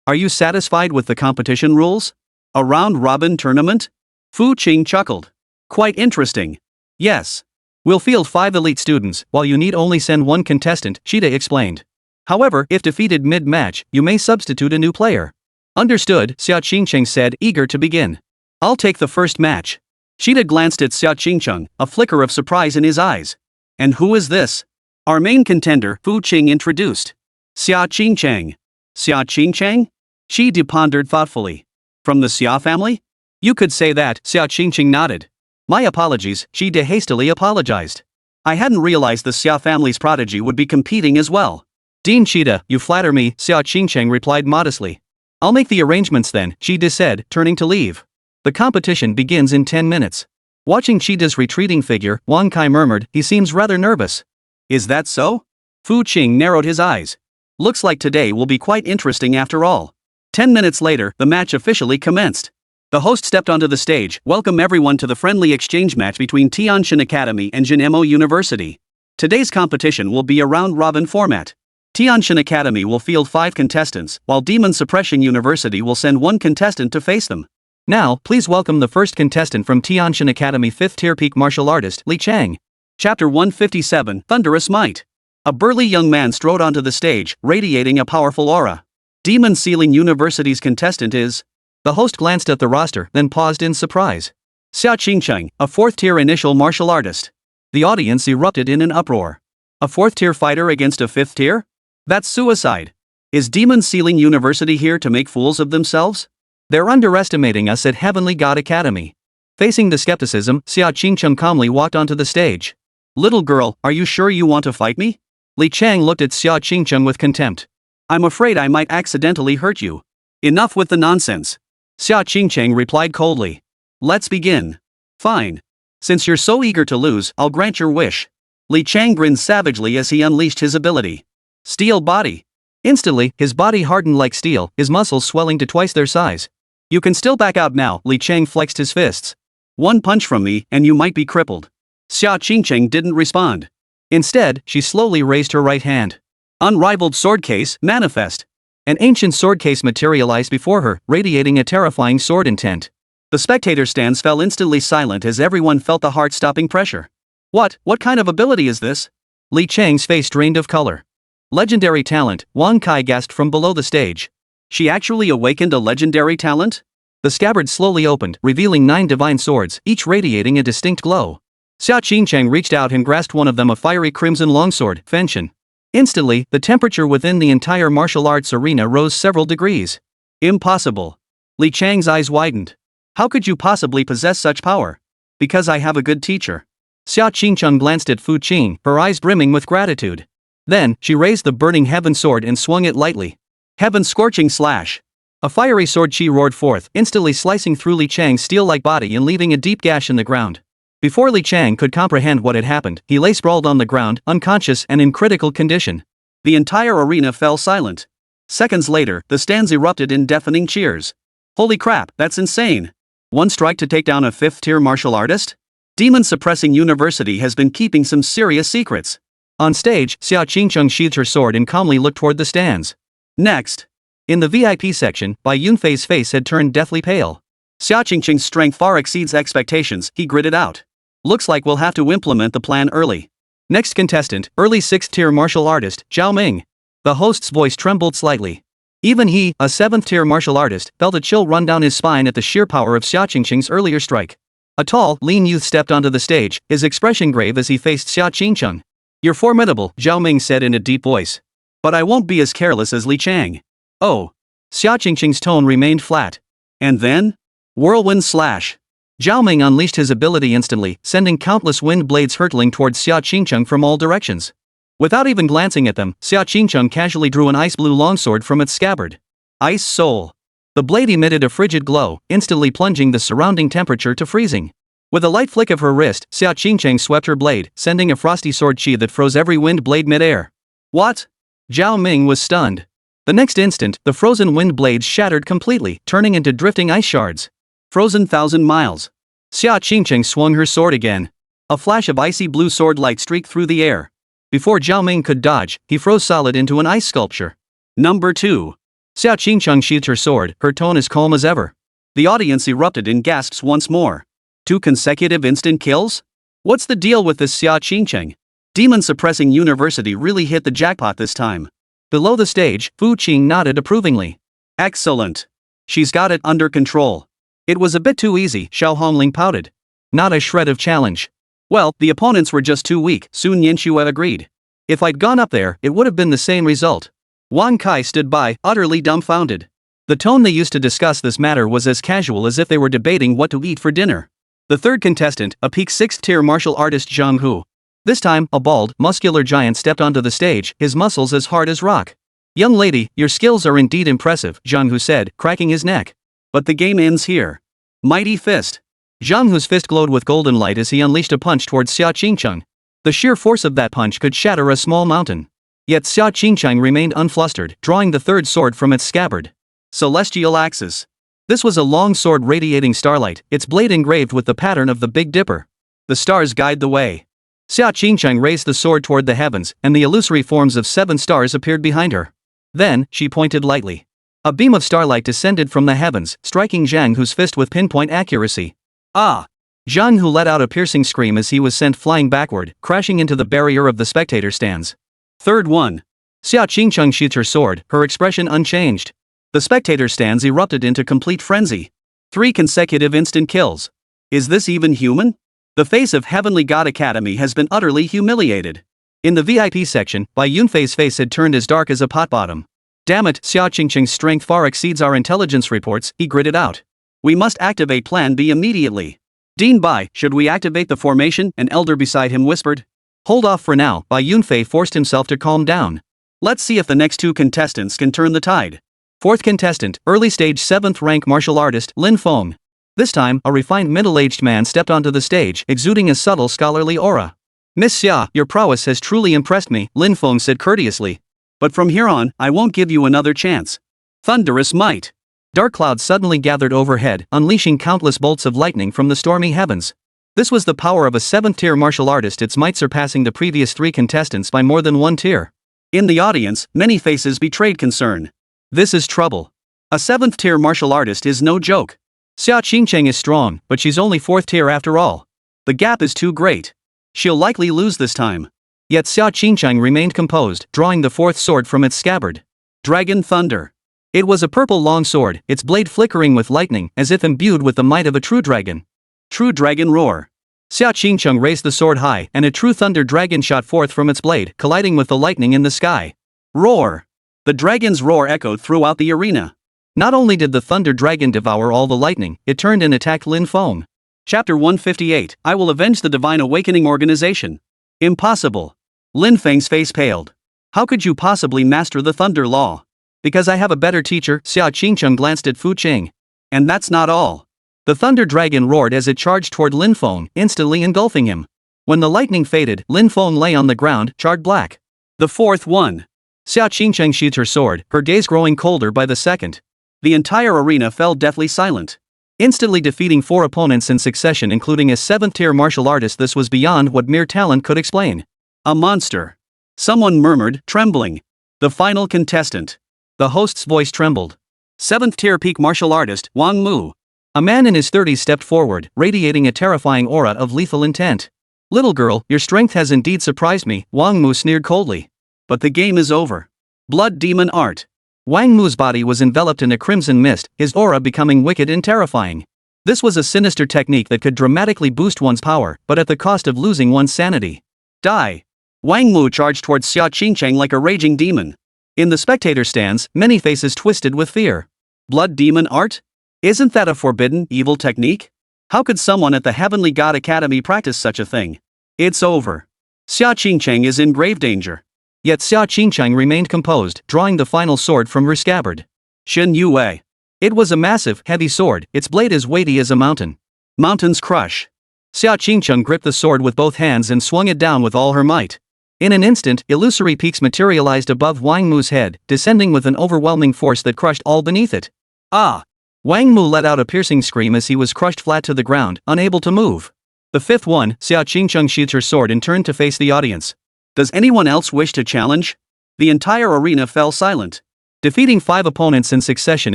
Are you satisfied with the competition rules? A round-robin tournament? Fu Qing chuckled. Quite interesting. Yes. We'll field 5 elite students, while you need only send 1 contestant, Jide explained. However, if defeated mid-match, you may substitute a new player. Understood, Xia Qingcheng said, eager to begin. I'll take the first match. Jide glanced at Xia Qingcheng, a flicker of surprise in his eyes. And who is this? Our main contender, Fu Qing introduced. Xia Qingcheng. Xia Qingcheng? Jide pondered thoughtfully. From the Xia family? You could say that, Xia Qingcheng nodded. My apologies, Jide hastily apologized. I hadn't realized the Xia family's prodigy would be competing as well. Dean Jide, you flatter me, Xia Qingcheng replied modestly. I'll make the arrangements then, Jide said, turning to leave. The competition begins in 10 minutes. Watching Jide's retreating figure, Wang Kai murmured, he seems rather nervous. Is that so? Fu Qing narrowed his eyes. Looks like today will be quite interesting after all. 10 minutes later, the match officially commenced. The host stepped onto the stage, welcome everyone to the friendly exchange match between Tianshan Academy and Jinemo University. Today's competition will be a round-robin format. Tianshan Academy will field 5 contestants, while Demon Suppression University will send 1 contestant to face them. Now, please welcome the first contestant from Tianshan Academy 5th Tier Peak Martial Artist, Li Chang. Chapter 157, Thunderous Might. A burly young man strode onto the stage, radiating a powerful aura. Demon Sealing University's contestant is... The host glanced at the roster, then paused in surprise. Xia Qingcheng, a 4th Tier Initial Martial Artist. The audience erupted in an uproar. A 4th Tier fighter against a 5th Tier? That's suicide. Is Demon Sealing University here to make fools of themselves? They're underestimating us at Heavenly God Academy. Facing the skepticism, Xia Qingcheng calmly walked onto the stage. Little girl, are you sure you want to fight me? Li Chang looked at Xia Qingcheng with contempt. I'm afraid I might accidentally hurt you. Enough with the nonsense. Xia Qingcheng replied coldly. Let's begin. Fine. Since you're so eager to lose, I'll grant your wish. Li Chang grinned savagely as he unleashed his ability. Steel Body. Instantly, his body hardened like steel, his muscles swelling to twice their size. You can still back out now, Li Chang flexed his fists. 1 punch from me, and you might be crippled. Xia Qingcheng didn't respond. Instead, she slowly raised her right hand. Unrivaled sword case, manifest. An ancient sword case materialized before her, radiating a terrifying sword intent. The spectator stands fell instantly silent as everyone felt the heart-stopping pressure. What kind of ability is this? Li Chang's face drained of color. Legendary talent, Wang Kai gasped from below the stage. She actually awakened a legendary talent? The scabbard slowly opened, revealing 9 divine swords, each radiating a distinct glow. Xia Qingcheng reached out and grasped one of them, a fiery crimson longsword, Fenshin. Instantly, the temperature within the entire martial arts arena rose several degrees. Impossible. Li Chang's eyes widened. How could you possibly possess such power? Because I have a good teacher. Xia Qingcheng glanced at Fu Qing, her eyes brimming with gratitude. Then, she raised the burning heaven sword and swung it lightly. Heaven Scorching Slash. A fiery sword chi roared forth, instantly slicing through Li Chang's steel-like body and leaving a deep gash in the ground. Before Li Chang could comprehend what had happened, he lay sprawled on the ground, unconscious and in critical condition. The entire arena fell silent. Seconds later, the stands erupted in deafening cheers. Holy crap, that's insane. 1 strike to take down a 5th Tier martial artist? Demon Suppressing University has been keeping some serious secrets. On stage, Xia Qingcheng sheathed her sword and calmly looked toward the stands. Next. In the VIP section, Bai Yunfei's face had turned deathly pale. Xia Qingcheng's strength far exceeds expectations, he gritted out. Looks like we'll have to implement the plan early. Next contestant, early 6th Tier martial artist, Zhao Ming. The host's voice trembled slightly. Even he, a 7th Tier martial artist, felt a chill run down his spine at the sheer power of Xia Qingcheng's earlier strike. A tall, lean youth stepped onto the stage, his expression grave as he faced Xia Qingcheng. You're formidable, Zhao Ming said in a deep voice. But I won't be as careless as Li Chang. Oh. Xia Qingcheng's tone remained flat. And then? Whirlwind Slash. Zhao Ming unleashed his ability instantly, sending countless wind blades hurtling towards Xia Qingcheng from all directions. Without even glancing at them, Xia Qingcheng casually drew an ice blue longsword from its scabbard. Ice Soul. The blade emitted a frigid glow, instantly plunging the surrounding temperature to freezing. With a light flick of her wrist, Xia Qingcheng swept her blade, sending a frosty sword chi that froze every wind blade midair. What? Zhao Ming was stunned. The next instant, the frozen wind blades shattered completely, turning into drifting ice shards. Frozen 1,000 miles. Xia Qingcheng swung her sword again. A flash of icy blue sword light streaked through the air. Before Zhao Ming could dodge, he froze solid into an ice sculpture. Number 2. Xiao Qingcheng sheathed her sword, her tone as calm as ever. The audience erupted in gasps once more. 2 consecutive instant kills? What's the deal with this Xiao Qingcheng? Demon Suppressing University really hit the jackpot this time. Below the stage, Fu Qing nodded approvingly. Excellent. She's got it under control. It was a bit too easy, Xiao Hongling pouted. Not a shred of challenge. Well, the opponents were just too weak, Sun Yanxue agreed. If I'd gone up there, it would have been the same result. Wang Kai stood by, utterly dumbfounded. The tone they used to discuss this matter was as casual as if they were debating what to eat for dinner. The third contestant, a peak 6th tier martial artist Zhang Hu. This time, a bald, muscular giant stepped onto the stage, his muscles as hard as rock. Young lady, your skills are indeed impressive, Zhang Hu said, cracking his neck. But the game ends here. Mighty fist. Zhang Hu's fist glowed with golden light as he unleashed a punch towards Xiao Qingcheng. The sheer force of that punch could shatter a small mountain. Yet Xiao Qingcheng remained unflustered, drawing the third sword from its scabbard. Celestial Axis. This was a long sword radiating starlight, its blade engraved with the pattern of the Big Dipper. The stars guide the way. Xiao Qingcheng raised the sword toward the heavens, and the illusory forms of 7 stars appeared behind her. Then, she pointed lightly. A beam of starlight descended from the heavens, striking Zhang Hu's fist with pinpoint accuracy. Ah! Zhang Hu let out a piercing scream as he was sent flying backward, crashing into the barrier of the spectator stands. Third one. Xiao Qingcheng sheathed her sword, her expression unchanged. The spectator stands erupted into complete frenzy. 3 consecutive instant kills. Is this even human? The face of Heavenly God Academy has been utterly humiliated. In the VIP section, Bai Yunfei's face had turned as dark as a pot bottom. Damn it, Xiao Qingcheng's strength far exceeds our intelligence reports, he gritted out. We must activate Plan B immediately. Dean Bai, should we activate the formation? An elder beside him whispered. Hold off for now, Bai Yunfei forced himself to calm down. Let's see if the next 2 contestants can turn the tide. 4th contestant, early stage 7th rank martial artist, Lin Feng. This time, a refined middle-aged man stepped onto the stage, exuding a subtle scholarly aura. Miss Xia, your prowess has truly impressed me, Lin Feng said courteously. But from here on, I won't give you another chance. Thunderous might. Dark clouds suddenly gathered overhead, unleashing countless bolts of lightning from the stormy heavens. This was the power of a 7th-tier martial artist, its might surpassing the previous 3 contestants by more than 1 tier. In the audience, many faces betrayed concern. This is trouble. A 7th-tier martial artist is no joke. Xiao Qingcheng is strong, but she's only 4th tier after all. The gap is too great. She'll likely lose this time. Yet Xiao Qingcheng remained composed, drawing the 4th sword from its scabbard. Dragon Thunder. It was a purple long sword, its blade flickering with lightning, as if imbued with the might of a true dragon. True Dragon Roar. Xiao Qingcheng raised the sword high, and a true thunder dragon shot forth from its blade, colliding with the lightning in the sky. Roar! The dragon's roar echoed throughout the arena. Not only did the thunder dragon devour all the lightning, it turned and attacked Lin Feng. Chapter 158, I will avenge the Divine Awakening Organization. Impossible. Lin Feng's face paled. How could you possibly master the thunder law? Because I have a better teacher, Xiao Qingcheng glanced at Fu Qing. And that's not all. The thunder dragon roared as it charged toward Lin Feng, instantly engulfing him. When the lightning faded, Lin Feng lay on the ground, charred black. The 4th one. Xiao Qingcheng sheathed her sword, her gaze growing colder by the second. The entire arena fell deathly silent. Instantly defeating 4 opponents in succession, including a 7th-tier martial artist, this was beyond what mere talent could explain. A monster. Someone murmured, trembling. The final contestant. The host's voice trembled. 7th-tier peak martial artist, Wang Mu. A man in his 30s stepped forward, radiating a terrifying aura of lethal intent. Little girl, your strength has indeed surprised me, Wang Mu sneered coldly. But the game is over. Blood Demon Art. Wang Mu's body was enveloped in a crimson mist, his aura becoming wicked and terrifying. This was a sinister technique that could dramatically boost one's power, but at the cost of losing one's sanity. Die! Wang Mu charged towards Xiao Qingcheng like a raging demon. In the spectator stands, many faces twisted with fear. Blood Demon Art? Isn't that a forbidden, evil technique? How could someone at the Heavenly God Academy practice such a thing? It's over. Xiao Qingcheng is in grave danger. Yet Xiao Qingcheng remained composed, drawing the final sword from her scabbard. Shen Yue. It was a massive, heavy sword, its blade as weighty as a mountain. Mountains crush. Xiao Qingcheng gripped the sword with both hands and swung it down with all her might. In an instant, illusory peaks materialized above Wang Mu's head, descending with an overwhelming force that crushed all beneath it. Ah! Wang Mu let out a piercing scream as he was crushed flat to the ground, unable to move. The 5th one, Xiao Qingcheng sheathed her sword and turned to face the audience. Does anyone else wish to challenge? The entire arena fell silent. Defeating 5 opponents in succession,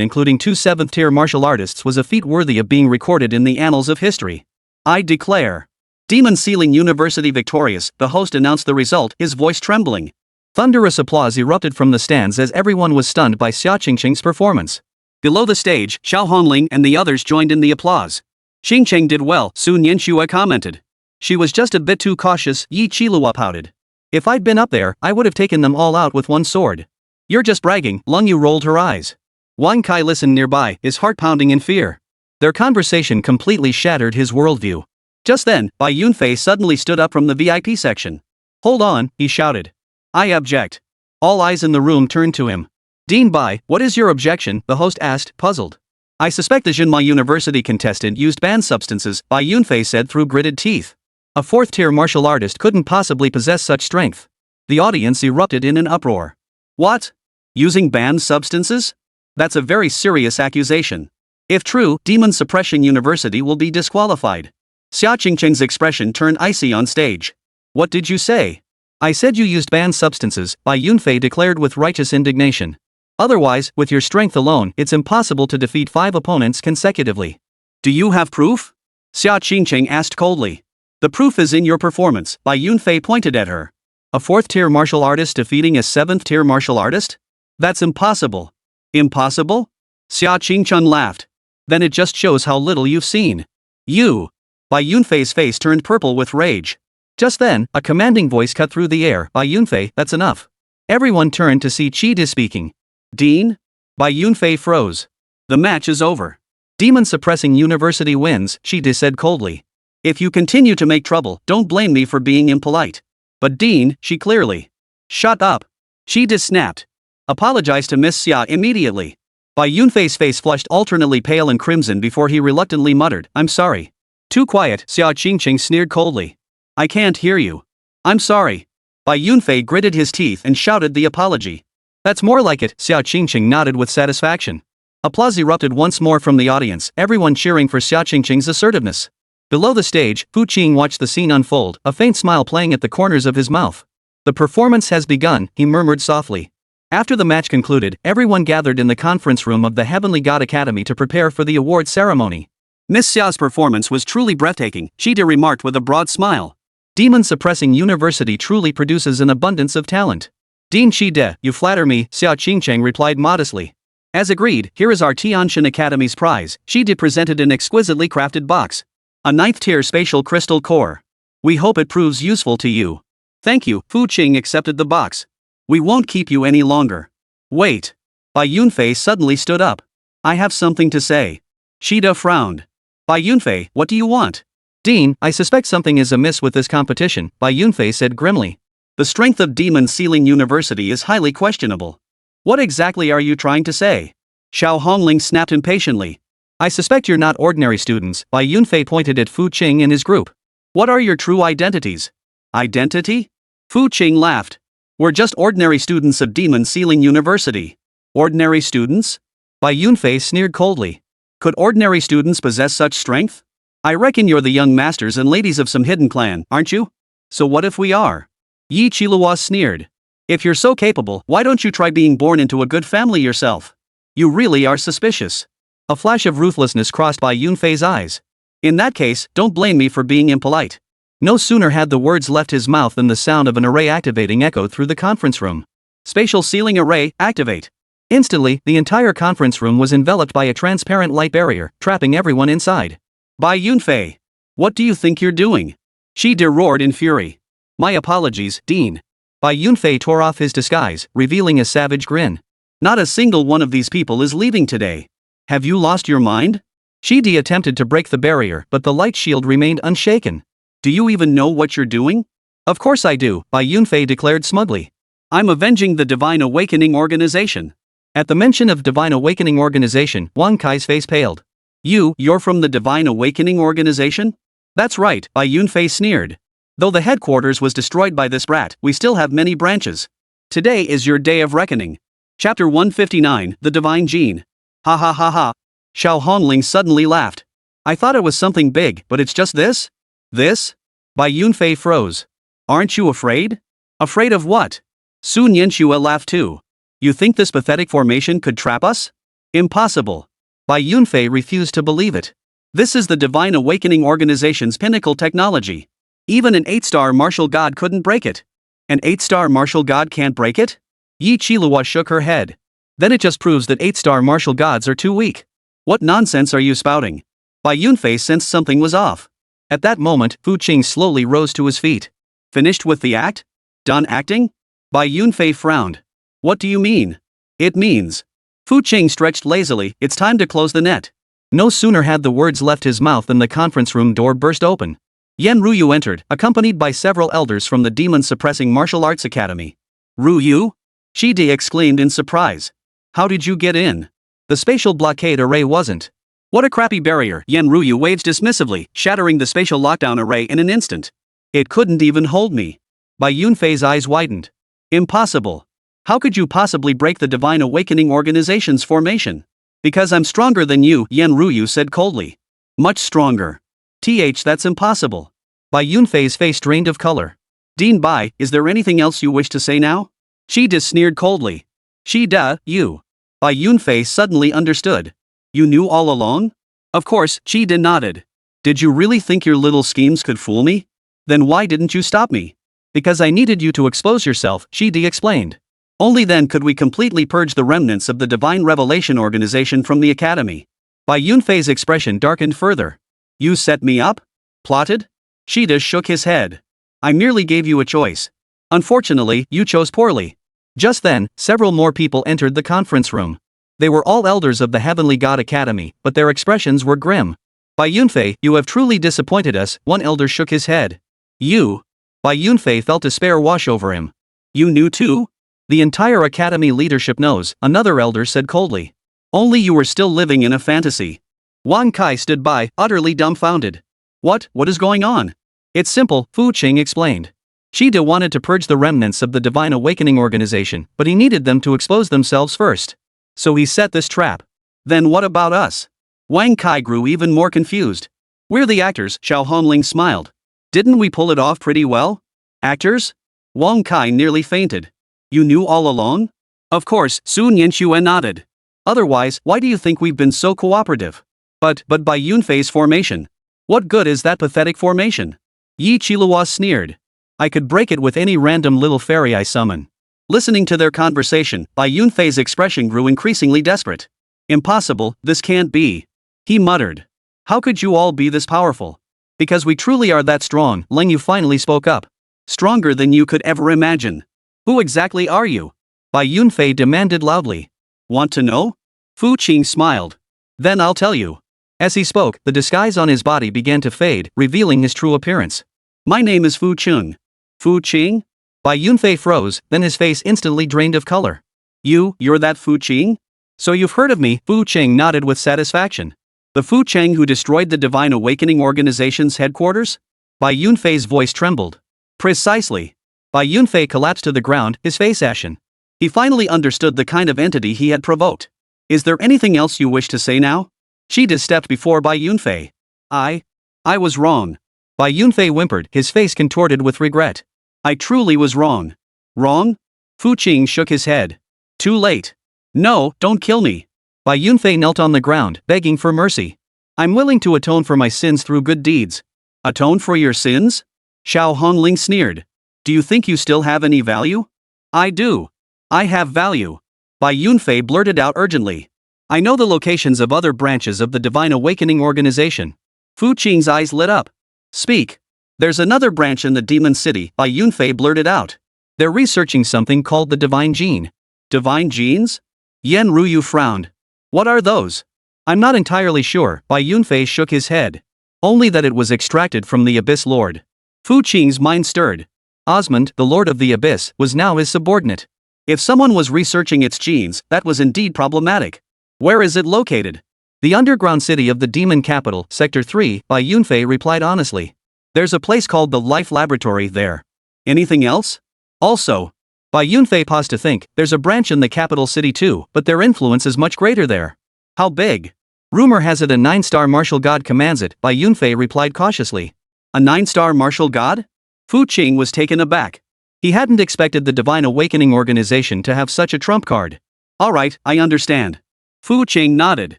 including 2 7th-tier martial artists, was a feat worthy of being recorded in the annals of history. I declare. Demon Sealing University victorious, the host announced the result, his voice trembling. Thunderous applause erupted from the stands as everyone was stunned by Xia Qingqing's performance. Below the stage, Xiao Hongling and the others joined in the applause. Qingqing did well, Su Nianxue commented. She was just a bit too cautious, Yi Qilua pouted. If I'd been up there, I would have taken them all out with one sword. You're just bragging, Lung Yu rolled her eyes. Wang Kai listened nearby, his heart pounding in fear. Their conversation completely shattered his worldview. Just then, Bai Yunfei suddenly stood up from the VIP section. Hold on, he shouted. I object. All eyes in the room turned to him. Dean Bai, what is your objection? The host asked, puzzled. I suspect the Jinma University contestant used banned substances, Bai Yunfei said through gritted teeth. A 4th-tier martial artist couldn't possibly possess such strength. The audience erupted in an uproar. What? Using banned substances? That's a very serious accusation. If true, Demon Suppression University will be disqualified. Xia Qingqing's expression turned icy on stage. What did you say? I said you used banned substances, Bai Yunfei declared with righteous indignation. Otherwise, with your strength alone, it's impossible to defeat 5 opponents consecutively. Do you have proof? Xia Qingqing asked coldly. The proof is in your performance, Bai Yunfei pointed at her. A 4th-tier martial artist defeating a 7th-tier martial artist? That's impossible. Impossible? Xia Qingqing laughed. Then it just shows how little you've seen. You. Bai Yunfei's face turned purple with rage. Just then, a commanding voice cut through the air. Bai Yunfei, that's enough. Everyone turned to see Qi Di speaking. Dean? Bai Yunfei froze. The match is over. Demon Suppressing University wins, Qi Di said coldly. If you continue to make trouble, don't blame me for being impolite. But Dean, she clearly. Shut up. Qi Di snapped. Apologize to Miss Xia immediately. Bai Yunfei's face flushed alternately pale and crimson before he reluctantly muttered, I'm sorry. Too quiet, Xia Qingqing sneered coldly. I can't hear you. I'm sorry. Bai Yunfei gritted his teeth and shouted the apology. That's more like it, Xia Qingqing nodded with satisfaction. Applause erupted once more from the audience, everyone cheering for Xia Qingqing's assertiveness. Below the stage, Fu Qing watched the scene unfold, a faint smile playing at the corners of his mouth. The performance has begun, he murmured softly. After the match concluded, everyone gathered in the conference room of the Heavenly God Academy to prepare for the award ceremony. Miss Xia's performance was truly breathtaking, Qi Di remarked with a broad smile. Demon Suppressing University truly produces an abundance of talent. Dean Qi Di, you flatter me, Xia Qingqing replied modestly. As agreed, here is our Tianshan Academy's prize. Qi Di presented an exquisitely crafted box. A 9th-tier spatial crystal core. We hope it proves useful to you. Thank you, Fu Qing accepted the box. We won't keep you any longer. Wait. Bai Yunfei suddenly stood up. I have something to say. Qi Di frowned. Bai Yunfei, what do you want? Dean, I suspect something is amiss with this competition, Bai Yunfei said grimly. The strength of Demon Sealing University is highly questionable. What exactly are you trying to say? Xiao Hongling snapped impatiently. I suspect you're not ordinary students, Bai Yunfei pointed at Fu Qing and his group. What are your true identities? Identity? Fu Qing laughed. We're just ordinary students of Demon Sealing University. Ordinary students? Bai Yunfei sneered coldly. Could ordinary students possess such strength? I reckon you're the young masters and ladies of some hidden clan, aren't you? So what if we are? Yi Qilua sneered. If you're so capable, why don't you try being born into a good family yourself? You really are suspicious. A flash of ruthlessness crossed Bai Yunfei's eyes. In that case, don't blame me for being impolite. No sooner had the words left his mouth than the sound of an array activating echoed through the conference room. Spatial Sealing Array, activate. Instantly, the entire conference room was enveloped by a transparent light barrier, trapping everyone inside. Bai Yunfei. What do you think you're doing? Qi Di roared in fury. My apologies, Dean. Bai Yunfei tore off his disguise, revealing a savage grin. Not a single one of these people is leaving today. Have you lost your mind? Qi Di attempted to break the barrier, but the light shield remained unshaken. Do you even know what you're doing? Of course I do, Bai Yunfei declared smugly. I'm avenging the Divine Awakening Organization. At the mention of Divine Awakening Organization, Wang Kai's face paled. You're from the Divine Awakening Organization? That's right, Bai Yunfei sneered. Though the headquarters was destroyed by this brat, we still have many branches. Today is your day of reckoning. Chapter 159, The Divine Gene. Ha ha ha ha. Xiao Hongling suddenly laughed. I thought it was something big, but it's just this? This? Bai Yunfei froze. Aren't you afraid? Afraid of what? Sun Yanxue laughed too. You think this pathetic formation could trap us? Impossible. Bai Yunfei refused to believe it. This is the Divine Awakening Organization's pinnacle technology. Even an 8-star martial god couldn't break it. An 8-star martial god can't break it? Yi Qilihua shook her head. Then it just proves that 8-star martial gods are too weak. What nonsense are you spouting? Bai Yunfei sensed something was off. At that moment, Fu Qing slowly rose to his feet. Finished with the act? Done acting? Bai Yunfei frowned. What do you mean? It means. Fu Qing stretched lazily, it's time to close the net. No sooner had the words left his mouth than the conference room door burst open. Yan Ruyu entered, accompanied by several elders from the demon-suppressing martial arts academy. Ruyu? Shidi exclaimed in surprise. How did you get in? The spatial blockade array wasn't. What a crappy barrier, Yan Ruyu waved dismissively, shattering the spatial lockdown array in an instant. It couldn't even hold me. Bai Yunfei's eyes widened. Impossible. How could you possibly break the Divine Awakening Organization's formation? Because I'm stronger than you, Yan Ruyu said coldly. Much stronger. That's impossible. Bai Yunfei's face drained of color. Dean Bai, is there anything else you wish to say now? Shida sneered coldly. You. Bai Yunfei suddenly understood. You knew all along? Of course, Shida nodded. Did you really think your little schemes could fool me? Then why didn't you stop me? Because I needed you to expose yourself, Shida explained. Only then could we completely purge the remnants of the Divine Revelation Organization from the Academy. Bai Yunfei's expression darkened further. You set me up? Plotted? Shida shook his head. I merely gave you a choice. Unfortunately, you chose poorly. Just then, several more people entered the conference room. They were all elders of the Heavenly God Academy, but their expressions were grim. Bai Yunfei, you have truly disappointed us, one elder shook his head. You? Bai Yunfei felt despair wash over him. You knew too? The entire Academy leadership knows, another elder said coldly. Only you were still living in a fantasy. Wang Kai stood by, utterly dumbfounded. What is going on? It's simple, Fu Qing explained. Shida wanted to purge the remnants of the Divine Awakening Organization, but he needed them to expose themselves first. So he set this trap. Then what about us? Wang Kai grew even more confused. We're the actors, Xiao Hongling smiled. Didn't we pull it off pretty well? Actors? Wang Kai nearly fainted. You knew all along? Of course, Sun Yanxue nodded. Otherwise, why do you think we've been so cooperative? But Bai Yunfei's formation. What good is that pathetic formation? Yi Qilihua sneered. I could break it with any random little fairy I summon. Listening to their conversation, Bai Yunfei's expression grew increasingly desperate. Impossible, this can't be. He muttered. How could you all be this powerful? Because we truly are that strong, Leng Yu finally spoke up. Stronger than you could ever imagine. Who exactly are you? Bai Yunfei demanded loudly. Want to know? Fu Qing smiled. Then I'll tell you. As he spoke, the disguise on his body began to fade, revealing his true appearance. My name is Fu Qing. Fu Qing? Bai Yunfei froze, then his face instantly drained of color. You're that Fu Qing? So you've heard of me, Fu Qing nodded with satisfaction. The Fu Qing who destroyed the Divine Awakening Organization's headquarters? Bai Yunfei's voice trembled. Precisely. Bai Yunfei collapsed to the ground, his face ashen. He finally understood the kind of entity he had provoked. Is there anything else you wish to say now? Shida stepped before Bai Yunfei. I was wrong. Bai Yunfei whimpered, his face contorted with regret. I truly was wrong. Wrong? Fu Qing shook his head. Too late. No, don't kill me. Bai Yunfei knelt on the ground, begging for mercy. I'm willing to atone for my sins through good deeds. Atone for your sins? Xiao Hongling sneered. Do you think you still have any value? I do. I have value. Bai Yunfei blurted out urgently. I know the locations of other branches of the Divine Awakening Organization. Fu Qing's eyes lit up. Speak. There's another branch in the Demon City, Bai Yunfei blurted out. They're researching something called the Divine Gene. Divine Genes? Yan Ruyu frowned. What are those? I'm not entirely sure, Bai Yunfei shook his head. Only that it was extracted from the Abyss Lord. Fu Qing's mind stirred. Osmond, the Lord of the Abyss, was now his subordinate. If someone was researching its genes, that was indeed problematic. Where is it located? The underground city of the demon capital, Sector 3, Bai Yunfei replied honestly. There's a place called the Life Laboratory there. Anything else? Also. Bai Yunfei paused to think, there's a branch in the capital city too, but their influence is much greater there. How big? Rumor has it a 9-star martial god commands it, Bai Yunfei replied cautiously. A 9-star martial god? Fu Qing was taken aback. He hadn't expected the Divine Awakening organization to have such a trump card. Alright, I understand. Fu Qing nodded.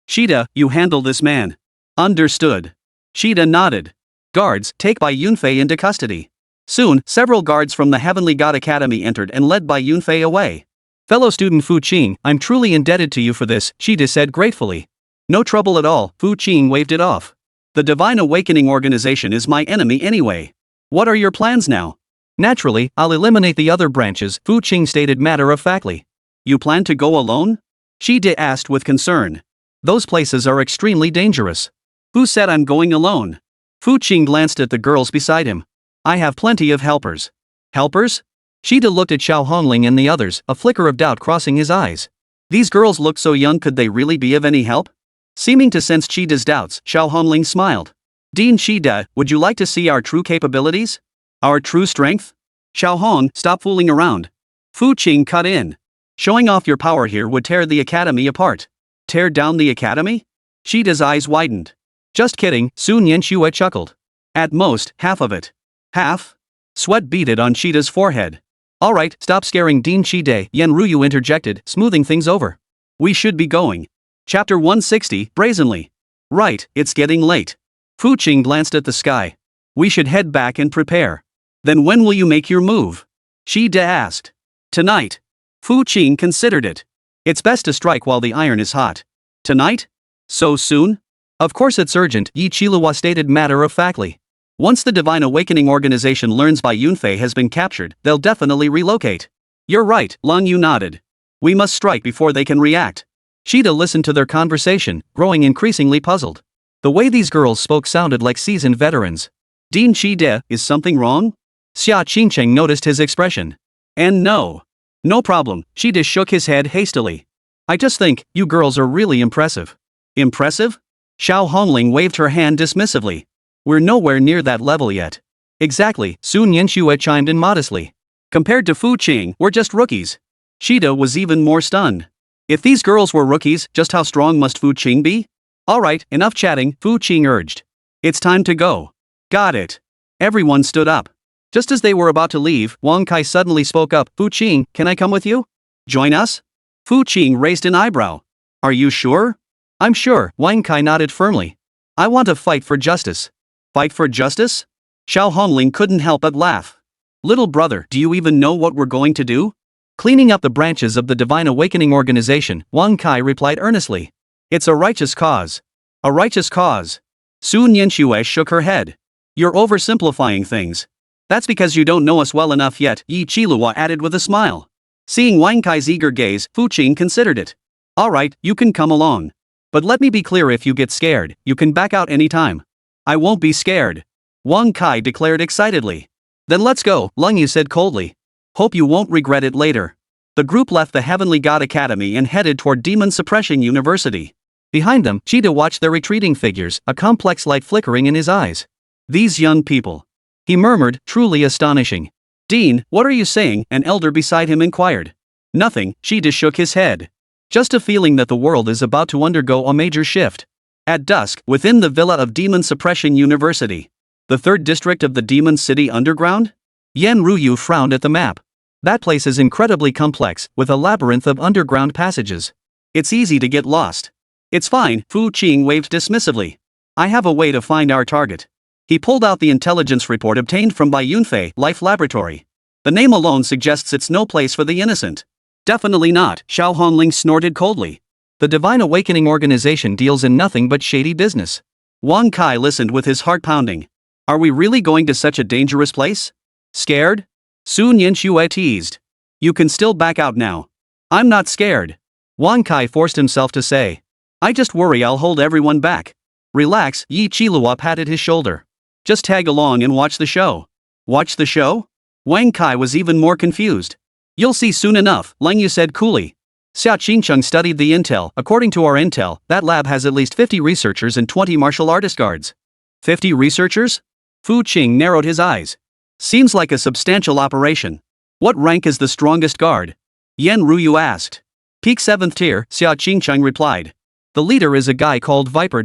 Shida, you handle this man. Understood. Shida nodded. Guards, take Bai Yunfei into custody. Soon, several guards from the Heavenly God Academy entered and led Bai Yunfei away. Fellow student Fu Qing, I'm truly indebted to you for this, Shida said gratefully. No trouble at all, Fu Qing waved it off. The Divine Awakening organization is my enemy anyway. What are your plans now? Naturally, I'll eliminate the other branches, Fu Qing stated matter-of-factly. You plan to go alone? Shida asked with concern. Those places are extremely dangerous. Who said I'm going alone? Fu Qing glanced at the girls beside him. I have plenty of helpers. Helpers? Shida looked at Xiao Hongling and the others, a flicker of doubt crossing his eyes. These girls look so young, could they really be of any help? Seeming to sense Shida's doubts, Xiao Hongling smiled. Dean Shida, would you like to see our true capabilities? Our true strength? Xiao Hong, stop fooling around. Fu Qing cut in. Showing off your power here would tear the academy apart. Tear down the academy? Shida's eyes widened. Just kidding, Sun Yanxue chuckled. At most, half of it. Half? Sweat beaded on Shida's forehead. Alright, stop scaring Dean Shide, Yan Ruyu interjected, smoothing things over. We should be going. Chapter 160, brazenly. Right, it's getting late. Fu Qing glanced at the sky. We should head back and prepare. Then when will you make your move? Shida asked. Tonight. Fu Qing considered it. It's best to strike while the iron is hot. Tonight? So soon? Of course it's urgent, Yi Qilihua stated matter-of-factly. Once the Divine Awakening organization learns Bai Yunfei has been captured, they'll definitely relocate. You're right, Long Yu nodded. We must strike before they can react. Shida listened to their conversation, growing increasingly puzzled. The way these girls spoke sounded like seasoned veterans. Dean Shida, is something wrong? Xia Qingcheng noticed his expression. And no. No problem, Shida shook his head hastily. I just think, you girls are really impressive. Impressive? Xiao Hongling waved her hand dismissively. We're nowhere near that level yet. Exactly, Sun Yanxue chimed in modestly. Compared to Fu Qing, we're just rookies. Shida was even more stunned. If these girls were rookies, just how strong must Fu Qing be? Alright, enough chatting, Fu Qing urged. It's time to go. Got it. Everyone stood up. Just as they were about to leave, Wang Kai suddenly spoke up. Fu Qing, can I come with you? Join us? Fu Qing raised an eyebrow. Are you sure? I'm sure, Wang Kai nodded firmly. I want to fight for justice. Fight for justice? Xiao Hongling couldn't help but laugh. Little brother, do you even know what we're going to do? Cleaning up the branches of the Divine Awakening organization, Wang Kai replied earnestly. It's a righteous cause. A righteous cause. Sun Yanxue shook her head. You're oversimplifying things. That's because you don't know us well enough yet, Yi Qilihua added with a smile. Seeing Wang Kai's eager gaze, Fu Qing considered it. Alright, you can come along. But let me be clear, if you get scared, you can back out anytime. I won't be scared. Wang Kai declared excitedly. Then let's go, Leng Yu said coldly. Hope you won't regret it later. The group left the Heavenly God Academy and headed toward Demon Suppression University. Behind them, Shida watched their retreating figures, a complex light flickering in his eyes. These young people. He murmured, truly astonishing. Dean, what are you saying? An elder beside him inquired. Nothing, Shida shook his head. Just a feeling that the world is about to undergo a major shift. At dusk, within the villa of Demon Suppression University. The third district of the Demon City Underground? Yan Ruyu frowned at the map. That place is incredibly complex, with a labyrinth of underground passages. It's easy to get lost. It's fine, Fu Qing waved dismissively. I have a way to find our target. He pulled out the intelligence report obtained from Bai Yunfei Life Laboratory. The name alone suggests it's no place for the innocent. Definitely not, Xiao Hongling snorted coldly. The Divine Awakening organization deals in nothing but shady business. Wang Kai listened with his heart pounding. Are we really going to such a dangerous place? Scared? Sun Yanxue teased. You can still back out now. I'm not scared. Wang Kai forced himself to say. I just worry I'll hold everyone back. Relax, Yi Qilihua patted his shoulder. Just tag along and watch the show. Watch the show? Wang Kai was even more confused. You'll see soon enough, Leng Yu said coolly. Xia Qingcheng studied the intel. According to our intel, that lab has at least 50 researchers and 20 martial artist guards. 50 researchers? Fu Qing narrowed his eyes. Seems like a substantial operation. What rank is the strongest guard? Yan Ruyu asked. Peak 7th tier, Xia Qingcheng replied. The leader is a guy called Viper.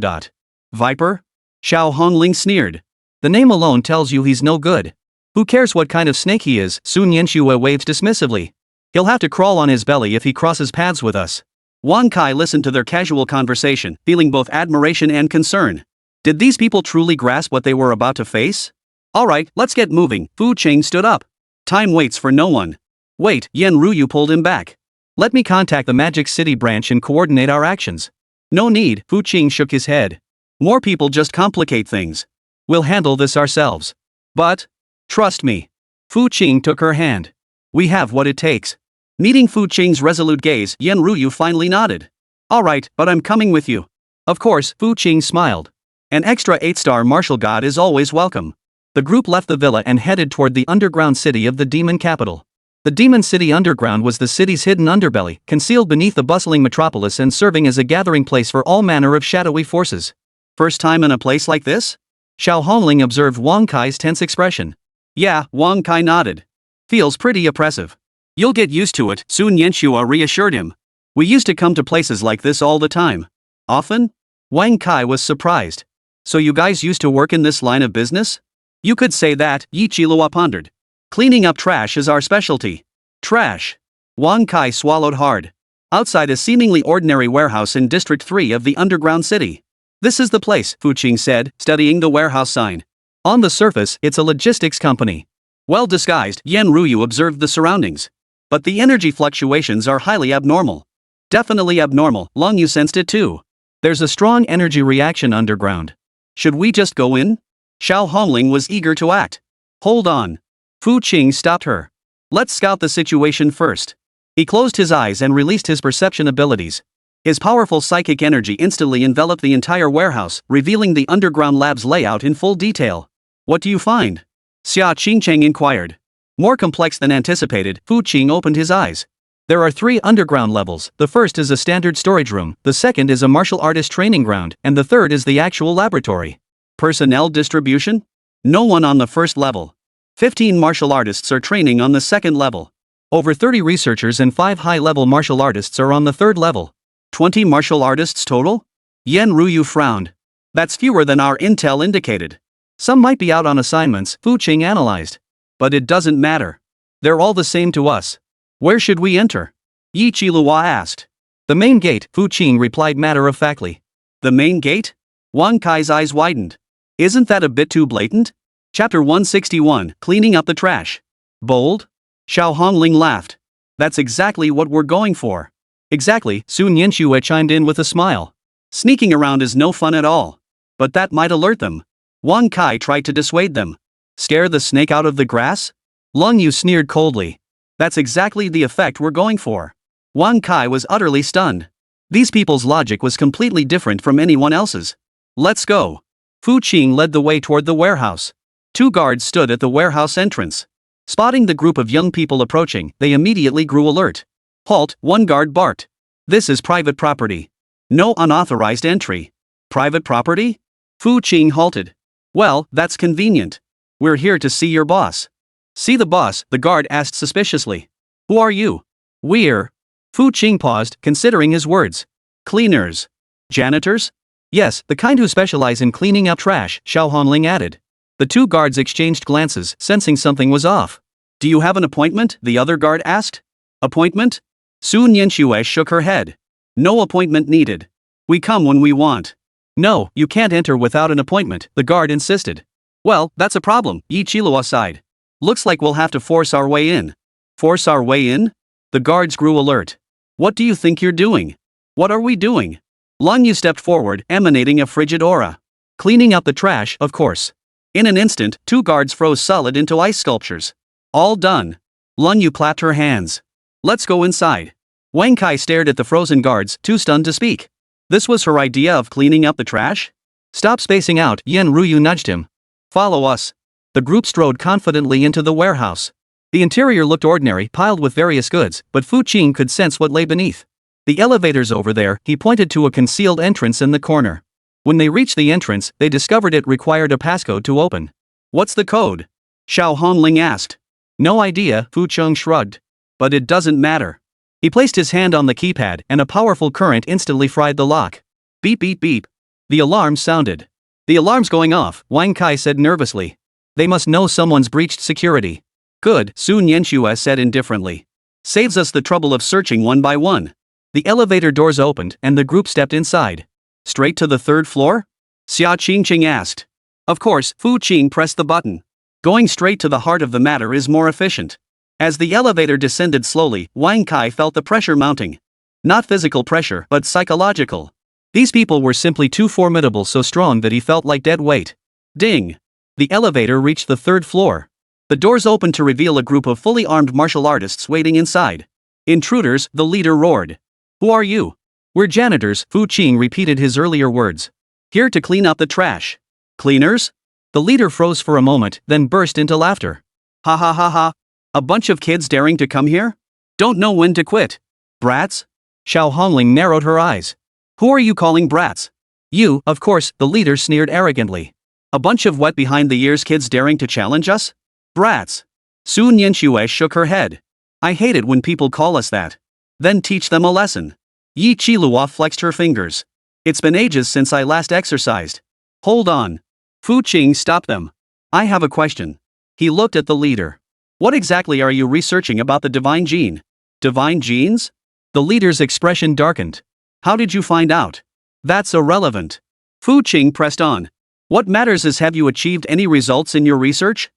Viper? Xiao Hongling sneered. The name alone tells you he's no good. Who cares what kind of snake he is? Sun Yanshue waves dismissively. He'll have to crawl on his belly if he crosses paths with us. Wang Kai listened to their casual conversation, feeling both admiration and concern. Did these people truly grasp what they were about to face? Alright, let's get moving. Fu Qing stood up. Time waits for no one. Wait, Yen Ruyu pulled him back. Let me contact the Magic City branch and coordinate our actions. No need, Fu Qing shook his head. More people just complicate things. We'll handle this ourselves. But, trust me. Fu Qing took her hand. We have what it takes. Meeting Fu Qing's resolute gaze, Yen Ruyu finally nodded. Alright, but I'm coming with you. Of course, Fu Qing smiled. An extra 8-star martial god is always welcome. The group left the villa and headed toward the underground city of the demon capital. The Demon City Underground was the city's hidden underbelly, concealed beneath the bustling metropolis and serving as a gathering place for all manner of shadowy forces. First time in a place like this? Xiao Hongling observed Wang Kai's tense expression. Yeah, Wang Kai nodded. Feels pretty oppressive. You'll get used to it, Sun Yanshua reassured him. We used to come to places like this all the time. Often? Wang Kai was surprised. So you guys used to work in this line of business? You could say that, Yi Qilua pondered. Cleaning up trash is our specialty. Trash. Wang Kai swallowed hard. Outside a seemingly ordinary warehouse in District 3 of the underground city. This is the place, Fu Qing said, studying the warehouse sign. On the surface, it's a logistics company. Well disguised, Yen Ruyu observed the surroundings. But the energy fluctuations are highly abnormal. Definitely abnormal, Long Yu sensed it too. There's a strong energy reaction underground. Should we just go in? Xiao Hongling was eager to act. Hold on. Fu Qing stopped her. Let's scout the situation first. He closed his eyes and released his perception abilities. His powerful psychic energy instantly enveloped the entire warehouse, revealing the underground lab's layout in full detail. What do you find? Xia Qingcheng inquired. More complex than anticipated, Fu Qing opened his eyes. There are 3 underground levels. The first is a standard storage room, the second is a martial artist training ground, and the third is the actual laboratory. Personnel distribution? No one on the first level. 15 martial artists are training on the second level. Over 30 researchers and 5 high-level martial artists are on the third level. 20 martial artists total? Yen Ruyu frowned. That's fewer than our intel indicated. Some might be out on assignments, Fu Qing analyzed. But it doesn't matter. They're all the same to us. Where should we enter? Yi Qilua asked. The main gate, Fu Qing replied matter-of-factly. The main gate? Wang Kai's eyes widened. Isn't that a bit too blatant? Chapter 161, Cleaning Up the Trash. Bold? Xiao Hongling laughed. That's exactly what we're going for. Exactly, Sun Yanshue chimed in with a smile. Sneaking around is no fun at all. But that might alert them. Wang Kai tried to dissuade them. Scare the snake out of the grass? Long Yu sneered coldly. That's exactly the effect we're going for. Wang Kai was utterly stunned. These people's logic was completely different from anyone else's. Let's go. Fu Qing led the way toward the warehouse. 2 guards stood at the warehouse entrance. Spotting the group of young people approaching, they immediately grew alert. Halt, one guard barked. This is private property. No unauthorized entry. Private property? Fu Qing halted. Well, that's convenient. We're here to see your boss. See the boss? The guard asked suspiciously. Who are you? We're. Fu Qing paused, considering his words. Cleaners. Janitors? Yes, the kind who specialize in cleaning up trash, Xiao Hongling added. The 2 guards exchanged glances, sensing something was off. Do you have an appointment? The other guard asked. Appointment? Sun Yanshue shook her head. No appointment needed. We come when we want. No, you can't enter without an appointment, the guard insisted. Well, that's a problem, Yi Qilua sighed. Looks like we'll have to force our way in. Force our way in? The guards grew alert. What do you think you're doing? What are we doing? Long Yu stepped forward, emanating a frigid aura. Cleaning up the trash, of course. In an instant, 2 guards froze solid into ice sculptures. All done. Long Yu clapped her hands. Let's go inside. Wang Kai stared at the frozen guards, too stunned to speak. This was her idea of cleaning up the trash? Stop spacing out, Yen Ruyu nudged him. Follow us. The group strode confidently into the warehouse. The interior looked ordinary, piled with various goods, but Fu Qing could sense what lay beneath. The elevator's over there, he pointed to a concealed entrance in the corner. When they reached the entrance, they discovered it required a passcode to open. What's the code? Xiao Hongling asked. No idea, Fu Qing shrugged. But it doesn't matter. He placed his hand on the keypad, and a powerful current instantly fried the lock. Beep beep beep. The alarm sounded. The alarm's going off, Wang Kai said nervously. They must know someone's breached security. Good, Sun Yanxue said indifferently. Saves us the trouble of searching one by one. The elevator doors opened and the group stepped inside. Straight to the third floor? Xia Qingqing asked. Of course, Fu Qing pressed the button. Going straight to the heart of the matter is more efficient. As the elevator descended slowly, Wang Kai felt the pressure mounting. Not physical pressure, but psychological. These people were simply too formidable, so strong that he felt like dead weight. Ding! The elevator reached the third floor. The doors opened to reveal a group of fully armed martial artists waiting inside. Intruders, the leader roared. Who are you? We're janitors, Fu Qing repeated his earlier words. Here to clean up the trash. Cleaners? The leader froze for a moment, then burst into laughter. Ha ha ha ha. A bunch of kids daring to come here? Don't know when to quit. Brats? Xiao Hongling narrowed her eyes. Who are you calling brats? You, of course, the leader sneered arrogantly. A bunch of wet behind the ears kids daring to challenge us? Brats. Sun Yanxue shook her head. I hate it when people call us that. Then teach them a lesson. Yi Qilua flexed her fingers. It's been ages since I last exercised. Hold on. Fu Qing stopped them. I have a question. He looked at the leader. What exactly are you researching about the divine gene? Divine genes? The leader's expression darkened. How did you find out? That's irrelevant. Fu Qing pressed on. What matters is, have you achieved any results in your research?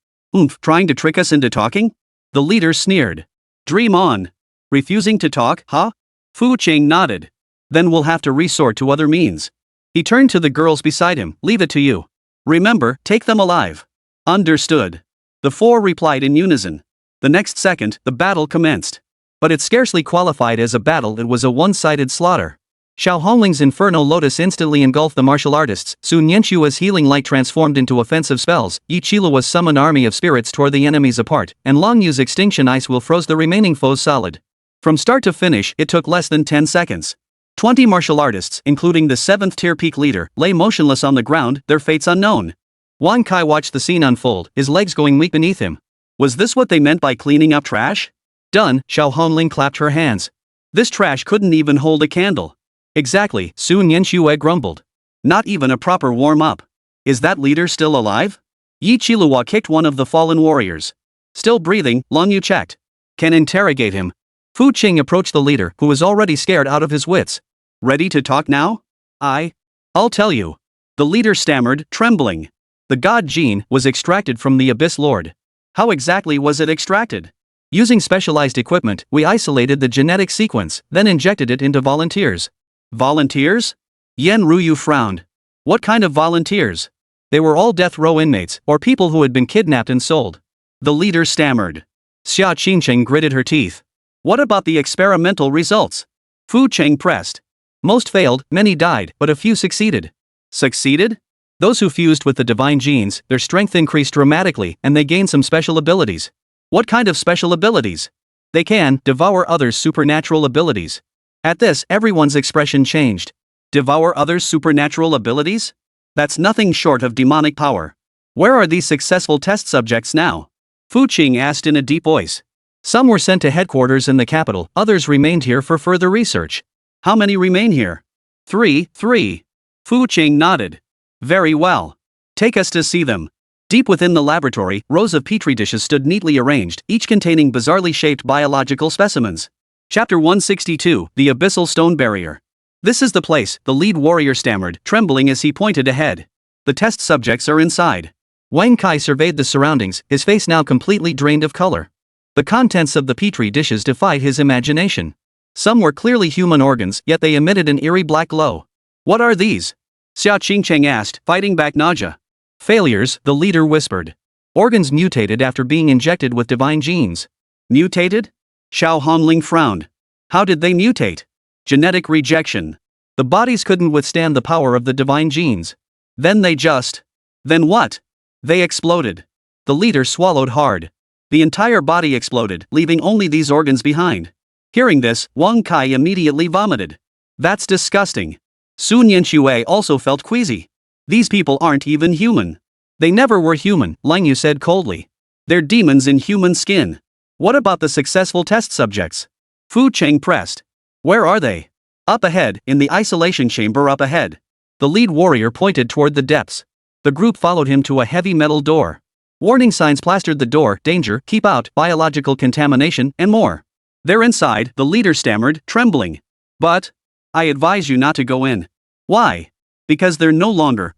Trying to trick us into talking? The leader sneered. Dream on. Refusing to talk, huh? Fu Qing nodded. Then we'll have to resort to other means. He turned to the girls beside him. Leave it to you. Remember, take them alive. Understood. The four replied in unison. The next second, the battle commenced. But it scarcely qualified as a battle, it was a one-sided slaughter. Xiao Hongling's Inferno Lotus instantly engulfed the martial artists, Sun Yanxue's healing light transformed into offensive spells, Yi Qilua's summoned army of spirits tore the enemies apart, and Long Yu's extinction ice will froze the remaining foes solid. From start to finish, it took less than 10 seconds. 20 martial artists, including the 7th-tier peak leader, lay motionless on the ground, their fates unknown. Wang Kai watched the scene unfold, his legs going weak beneath him. Was this what they meant by cleaning up trash? Done, Xiao Hongling clapped her hands. This trash couldn't even hold a candle. Exactly, Sun Yanxue grumbled. Not even a proper warm-up. Is that leader still alive? Yi Qilua kicked one of the fallen warriors. Still breathing, Long Yu checked. Can interrogate him. Fu Qing approached the leader, who was already scared out of his wits. Ready to talk now? I'll tell you. The leader stammered, trembling. The god gene was extracted from the Abyss Lord. How exactly was it extracted? Using specialized equipment, we isolated the genetic sequence, then injected it into volunteers. Volunteers? Yen Ruyu frowned. What kind of volunteers? They were all death row inmates, or people who had been kidnapped and sold. The leader stammered. Xia Qingqing gritted her teeth. What about the experimental results? Fu Qing pressed. Most failed, many died, but a few succeeded. Succeeded? Those who fused with the divine genes, their strength increased dramatically, and they gained some special abilities. What kind of special abilities? They can devour others' supernatural abilities. At this, everyone's expression changed. Devour others' supernatural abilities? That's nothing short of demonic power. Where are these successful test subjects now? Fu Qing asked in a deep voice. Some were sent to headquarters in the capital, others remained here for further research. How many remain here? 3. Fu Qing nodded. Very well. Take us to see them. Deep within the laboratory, rows of petri dishes stood neatly arranged, each containing bizarrely shaped biological specimens. Chapter 162, The Abyssal Stone Barrier. This is the place, the lead warrior stammered, trembling as he pointed ahead. The test subjects are inside. Wang Kai surveyed the surroundings, his face now completely drained of color. The contents of the petri dishes defied his imagination. Some were clearly human organs, yet they emitted an eerie black glow. What are these? Xia Qingqing asked, fighting back nausea. Failures, the leader whispered. Organs mutated after being injected with divine genes. Mutated? Xiao Hongling frowned. How did they mutate? Genetic rejection. The bodies couldn't withstand the power of the divine genes. Then what? They exploded. The leader swallowed hard. The entire body exploded, leaving only these organs behind. Hearing this, Wang Kai immediately vomited. That's disgusting. Sun Yanxue also felt queasy. These people aren't even human. They never were human, Lang Yu said coldly. They're demons in human skin. What about the successful test subjects? Fu Qing pressed. Where are they? Up ahead, in the isolation chamber up ahead. The lead warrior pointed toward the depths. The group followed him to a heavy metal door. Warning signs plastered the door: danger, keep out, biological contamination, and more. There inside, the leader stammered, trembling. But I advise you not to go in. Why? Because they're no longer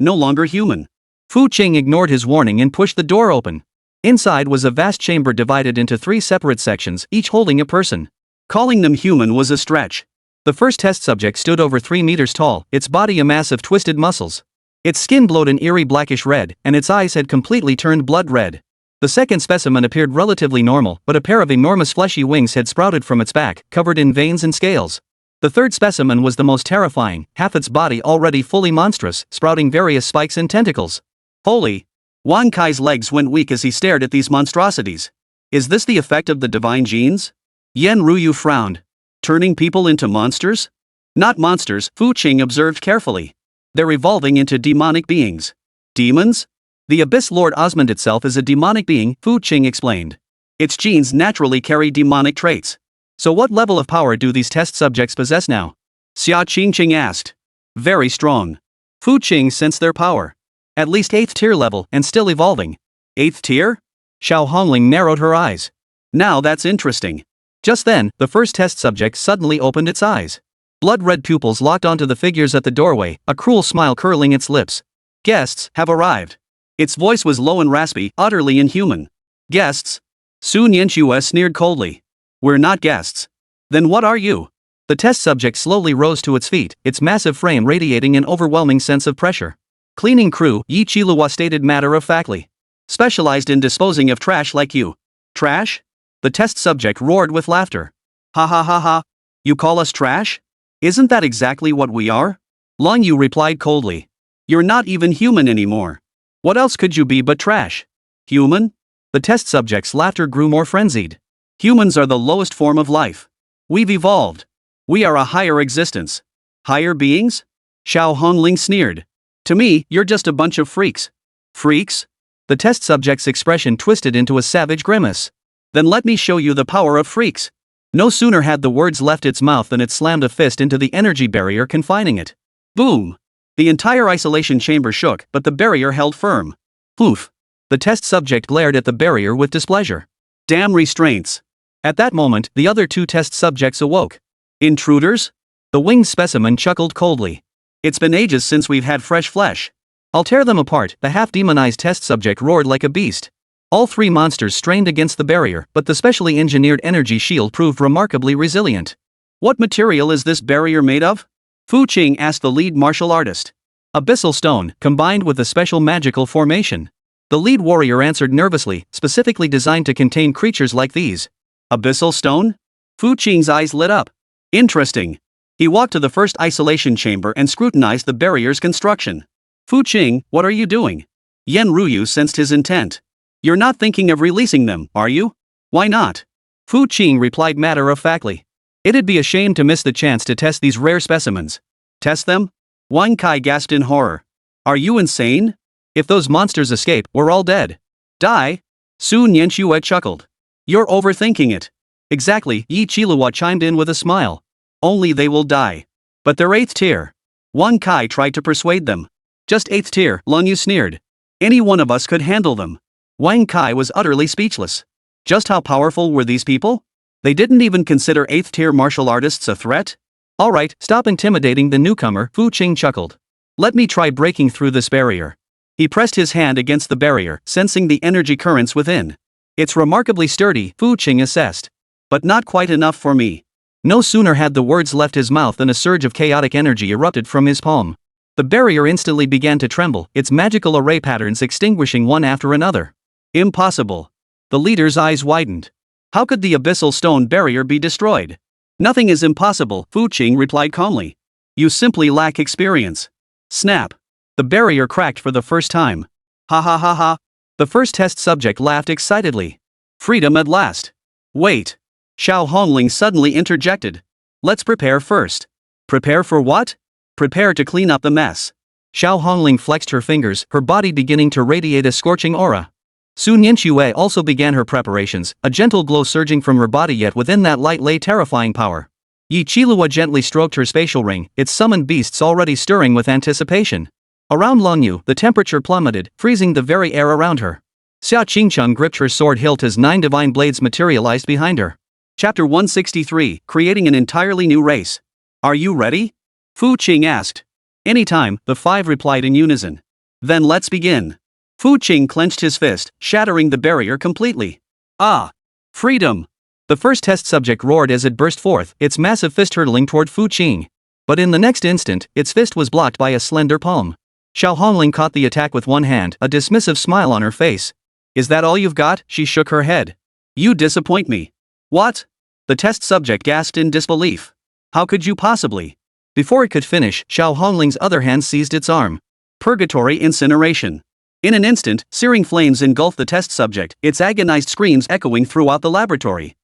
human. Fu Qing ignored his warning and pushed the door open. Inside was a vast chamber divided into 3 separate sections, each holding a person. Calling them human was a stretch. The first test subject stood over 3 meters tall, its body a mass of twisted muscles. Its skin glowed an eerie blackish red, and its eyes had completely turned blood red. The second specimen appeared relatively normal, but a pair of enormous fleshy wings had sprouted from its back, covered in veins and scales. The third specimen was the most terrifying, half its body already fully monstrous, sprouting various spikes and tentacles. Holy! Wang Kai's legs went weak as he stared at these monstrosities. Is this the effect of the divine genes? Yan Ruyu frowned. Turning people into monsters? Not monsters, Fu Qing observed carefully. They're evolving into demonic beings. Demons? The Abyss Lord Osmond itself is a demonic being, Fu Qing explained. Its genes naturally carry demonic traits. So what level of power do these test subjects possess now? Xia Qingqing asked. Very strong. Fu Qing sensed their power. At least 8th tier level, and still evolving. 8th tier? Xiao Hongling narrowed her eyes. Now that's interesting. Just then, the first test subject suddenly opened its eyes. Blood-red pupils locked onto the figures at the doorway, a cruel smile curling its lips. Guests have arrived. Its voice was low and raspy, utterly inhuman. Guests? Sun Yanxue sneered coldly. We're not guests. Then what are you? The test subject slowly rose to its feet, its massive frame radiating an overwhelming sense of pressure. Cleaning crew, Yi Qilihua stated matter-of-factly. Specialized in disposing of trash like you. Trash? The test subject roared with laughter. Ha ha ha ha. You call us trash? Isn't that exactly what we are? Long Yu replied coldly. You're not even human anymore. What else could you be but trash? Human? The test subject's laughter grew more frenzied. Humans are the lowest form of life. We've evolved. We are a higher existence. Higher beings? Xiao Hongling sneered. To me, you're just a bunch of freaks. Freaks? The test subject's expression twisted into a savage grimace. Then let me show you the power of freaks. No sooner had the words left its mouth than it slammed a fist into the energy barrier confining it. Boom! The entire isolation chamber shook, but the barrier held firm. Poof! The test subject glared at the barrier with displeasure. Damn restraints! At that moment, the other 2 test subjects awoke. Intruders? The winged specimen chuckled coldly. It's been ages since we've had fresh flesh. I'll tear them apart, the half-demonized test subject roared like a beast. All 3 monsters strained against the barrier, but the specially engineered energy shield proved remarkably resilient. What material is this barrier made of? Fu Qing asked the lead martial artist. Abyssal stone, combined with a special magical formation. The lead warrior answered nervously, specifically designed to contain creatures like these. Abyssal stone? Fu Qing's eyes lit up. Interesting. He walked to the first isolation chamber and scrutinized the barrier's construction. Fu Qing, what are you doing? Yan Ruyu sensed his intent. You're not thinking of releasing them, are you? Why not? Fu Qing replied matter-of-factly. It'd be a shame to miss the chance to test these rare specimens. Test them? Wang Kai gasped in horror. Are you insane? If those monsters escape, we're all dead. Die? Sun Yanxue chuckled. You're overthinking it. Exactly, Yi Qilihua chimed in with a smile. Only they will die. But they're 8th tier. Wang Kai tried to persuade them. Just 8th tier, Long Yu sneered. Any one of us could handle them. Wang Kai was utterly speechless. Just how powerful were these people? They didn't even consider 8th tier martial artists a threat? Alright, stop intimidating the newcomer, Fu Qing chuckled. Let me try breaking through this barrier. He pressed his hand against the barrier, sensing the energy currents within. It's remarkably sturdy, Fu Qing assessed. But not quite enough for me. No sooner had the words left his mouth than a surge of chaotic energy erupted from his palm. The barrier instantly began to tremble, its magical array patterns extinguishing one after another. Impossible. The leader's eyes widened. How could the abyssal stone barrier be destroyed? Nothing is impossible, Fu Qing replied calmly. You simply lack experience. Snap. The barrier cracked for the first time. Ha ha ha ha. The first test subject laughed excitedly. Freedom at last. Wait. Xiao Hongling suddenly interjected. Let's prepare first. Prepare for what? Prepare to clean up the mess. Xiao Hongling flexed her fingers, her body beginning to radiate a scorching aura. Sun Yanxue also began her preparations, a gentle glow surging from her body, yet within that light lay terrifying power. Yi Qilihua gently stroked her spatial ring, its summoned beasts already stirring with anticipation. Around Long Yu, the temperature plummeted, freezing the very air around her. Xiao Qingcheng gripped her sword hilt as 9 divine blades materialized behind her. Chapter 163, Creating an Entirely New Race. Are you ready? Fu Qing asked. Anytime, the 5 replied in unison. Then let's begin. Fu Qing clenched his fist, shattering the barrier completely. Ah! Freedom! The first test subject roared as it burst forth, its massive fist hurtling toward Fu Qing. But in the next instant, its fist was blocked by a slender palm. Xiao Hongling caught the attack with one hand, a dismissive smile on her face. Is that all you've got? She shook her head. You disappoint me. What? The test subject gasped in disbelief. How could you possibly? Before it could finish, Xiao Hongling's other hand seized its arm. Purgatory incineration. In an instant, searing flames engulfed the test subject, its agonized screams echoing throughout the laboratory.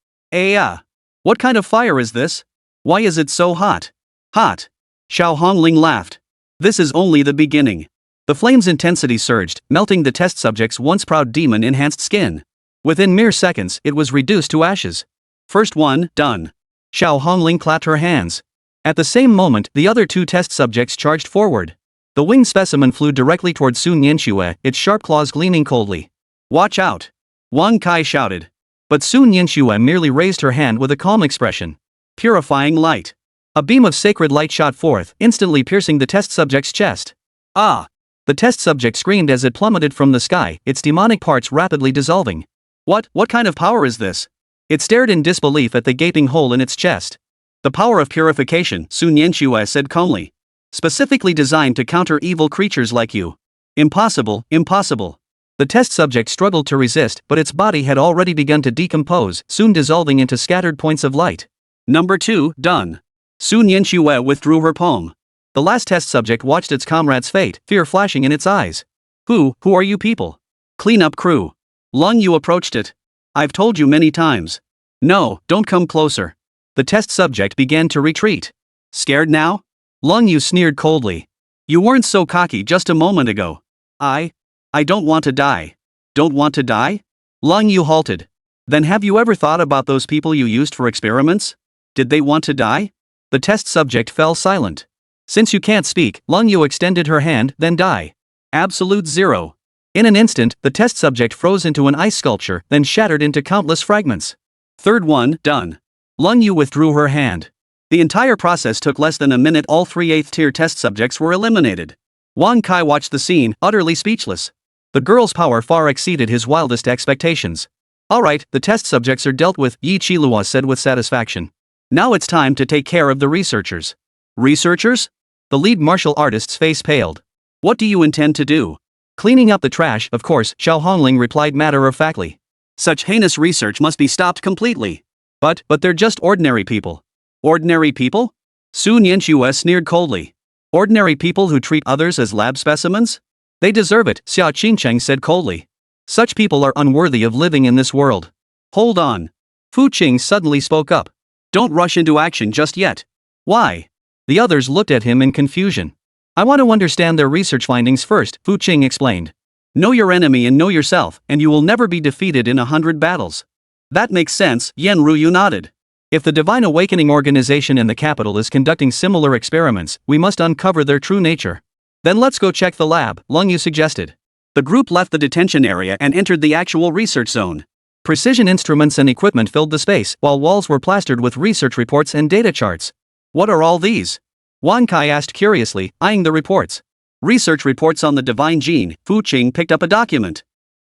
What kind of fire is this? Why is it so hot? Hot. Xiao Hongling laughed. This is only the beginning. The flame's intensity surged, melting the test subject's once proud demon-enhanced skin. Within mere seconds, it was reduced to ashes. First one, done. Xiao Hongling clapped her hands. At the same moment, the other 2 test subjects charged forward. The winged specimen flew directly toward Sun Yanxue, its sharp claws gleaming coldly. Watch out! Wang Kai shouted. But Sun Yanxue merely raised her hand with a calm expression. Purifying light. A beam of sacred light shot forth, instantly piercing the test subject's chest. Ah! The test subject screamed as it plummeted from the sky, its demonic parts rapidly dissolving. What kind of power is this? It stared in disbelief at the gaping hole in its chest. The power of purification, Sun Yanxue said calmly. Specifically designed to counter evil creatures like you. Impossible, impossible. The test subject struggled to resist, but its body had already begun to decompose, soon dissolving into scattered points of light. Number 2, done. Sun Yanxue withdrew her palm. The last test subject watched its comrade's fate, fear flashing in its eyes. Who are you people? Cleanup crew. Lung Yu approached it. I've told you many times. No, don't come closer. The test subject began to retreat. Scared now? Lung Yu sneered coldly. You weren't so cocky just a moment ago. I don't want to die. Don't want to die? Lung Yu halted. Then have you ever thought about those people you used for experiments? Did they want to die? The test subject fell silent. Since you can't speak, Lung Yu extended her hand, then die. Absolute zero. In an instant, the test subject froze into an ice sculpture, then shattered into countless fragments. Third one, done. Lung Yu withdrew her hand. The entire process took less than a minute. All 3 8th-tier test subjects were eliminated. Wang Kai watched the scene, utterly speechless. The girl's power far exceeded his wildest expectations. Alright, the test subjects are dealt with, Yi Qilua said with satisfaction. Now it's time to take care of the researchers. Researchers? The lead martial artist's face paled. What do you intend to do? Cleaning up the trash, of course, Xiao Hongling replied matter-of-factly. Such heinous research must be stopped completely. But they're just ordinary people. Ordinary people? Sun Yanxue sneered coldly. Ordinary people who treat others as lab specimens? They deserve it, Xiao Qingcheng said coldly. Such people are unworthy of living in this world. Hold on. Fu Qing suddenly spoke up. Don't rush into action just yet. Why? The others looked at him in confusion. I want to understand their research findings first, Fu Qing explained. Know your enemy and know yourself, and you will never be defeated in 100 battles. That makes sense, Yen Ruyu nodded. If the Divine Awakening organization in the capital is conducting similar experiments, we must uncover their true nature. Then let's go check the lab, Lung Yu suggested. The group left the detention area and entered the actual research zone. Precision instruments and equipment filled the space, while walls were plastered with research reports and data charts. What are all these? Wang Kai asked curiously, eyeing the reports. Research reports on the divine gene. Fu Qing picked up a document.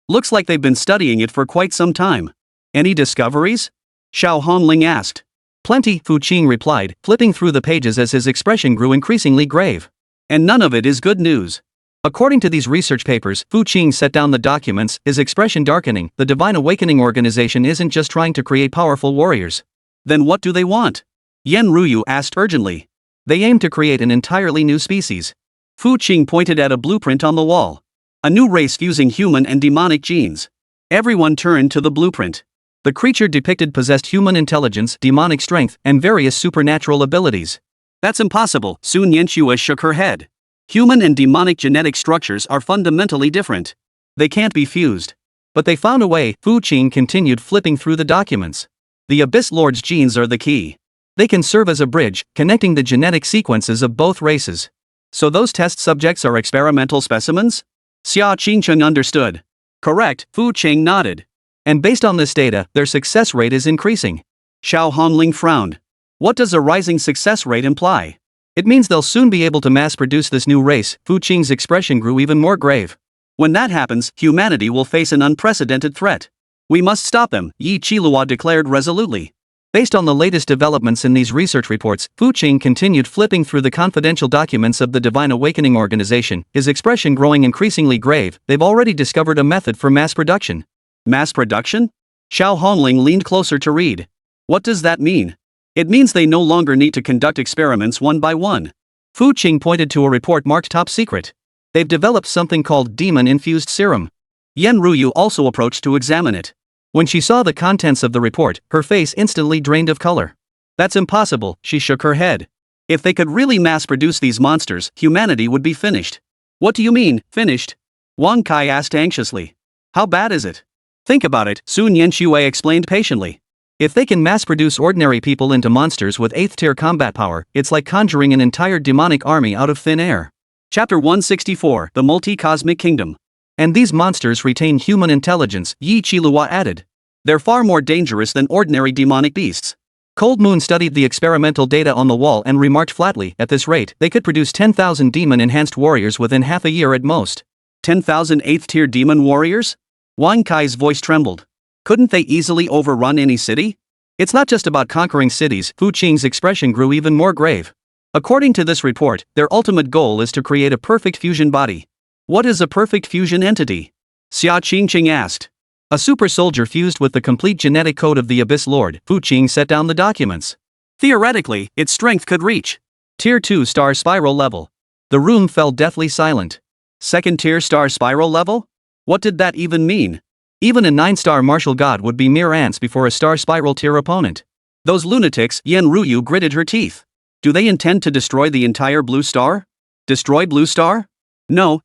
Looks like they've been studying it for quite some time. Any discoveries? Xiao Honling asked. Plenty, Fu Qing replied, flipping through the pages as his expression grew increasingly grave. And none of it is good news. According to these research papers, Fu Qing set down the documents, his expression darkening. The Divine Awakening organization isn't just trying to create powerful warriors. Then what do they want? Yen Ruyu asked urgently. They aim to create an entirely new species. Fu Qing pointed at a blueprint on the wall. A new race fusing human and demonic genes. Everyone turned to the blueprint. The creature depicted possessed human intelligence, demonic strength, and various supernatural abilities. That's impossible, Sun Yanxue shook her head. Human and demonic genetic structures are fundamentally different. They can't be fused. But they found a way, Fu Qing continued flipping through the documents. The Abyss Lord's genes are the key. They can serve as a bridge, connecting the genetic sequences of both races. So those test subjects are experimental specimens? Xia Qingcheng understood. Correct, Fu Qing nodded. And based on this data, their success rate is increasing. Xiao Hongling frowned. What does a rising success rate imply? It means they'll soon be able to mass produce this new race. Fu Qing's expression grew even more grave. When that happens, humanity will face an unprecedented threat. We must stop them, Yi Qilua declared resolutely. Based on the latest developments in these research reports, Fu Qing continued flipping through the confidential documents of the Divine Awakening organization, his expression growing increasingly grave. They've already discovered a method for mass production. Mass production? Xiao Hongling leaned closer to read. What does that mean? It means they no longer need to conduct experiments one by one. Fu Qing pointed to a report marked top secret. They've developed something called demon-infused serum. Yan Ruyu also approached to examine it. When she saw the contents of the report, her face instantly drained of color. That's impossible, she shook her head. If they could really mass produce these monsters, humanity would be finished. What do you mean, finished? Wang Kai asked anxiously. How bad is it? Think about it, Sun Yanxue explained patiently. If they can mass produce ordinary people into monsters with 8th tier combat power, it's like conjuring an entire demonic army out of thin air. Chapter 164, The Multi-Cosmic Kingdom. And these monsters retain human intelligence, Yi Qilua added. They're far more dangerous than ordinary demonic beasts. Cold Moon studied the experimental data on the wall and remarked flatly, at this rate, they could produce 10,000 demon-enhanced warriors within half a year at most. 10,000 8th-tier demon warriors? Wang Kai's voice trembled. Couldn't they easily overrun any city? It's not just about conquering cities, Fu Qing's expression grew even more grave. According to this report, their ultimate goal is to create a perfect fusion body. What is a perfect fusion entity? Xia Qingqing asked. A super soldier fused with the complete genetic code of the Abyss Lord. Fu Qing set down the documents. Theoretically, its strength could reach Tier 2 star spiral level. The room fell deathly silent. 2nd tier star spiral level? What did that even mean? Even a 9-star martial god would be mere ants before a star spiral tier opponent. Those lunatics, Yan Ruyu gritted her teeth. Do they intend to destroy the entire Blue Star? Destroy Blue Star? No.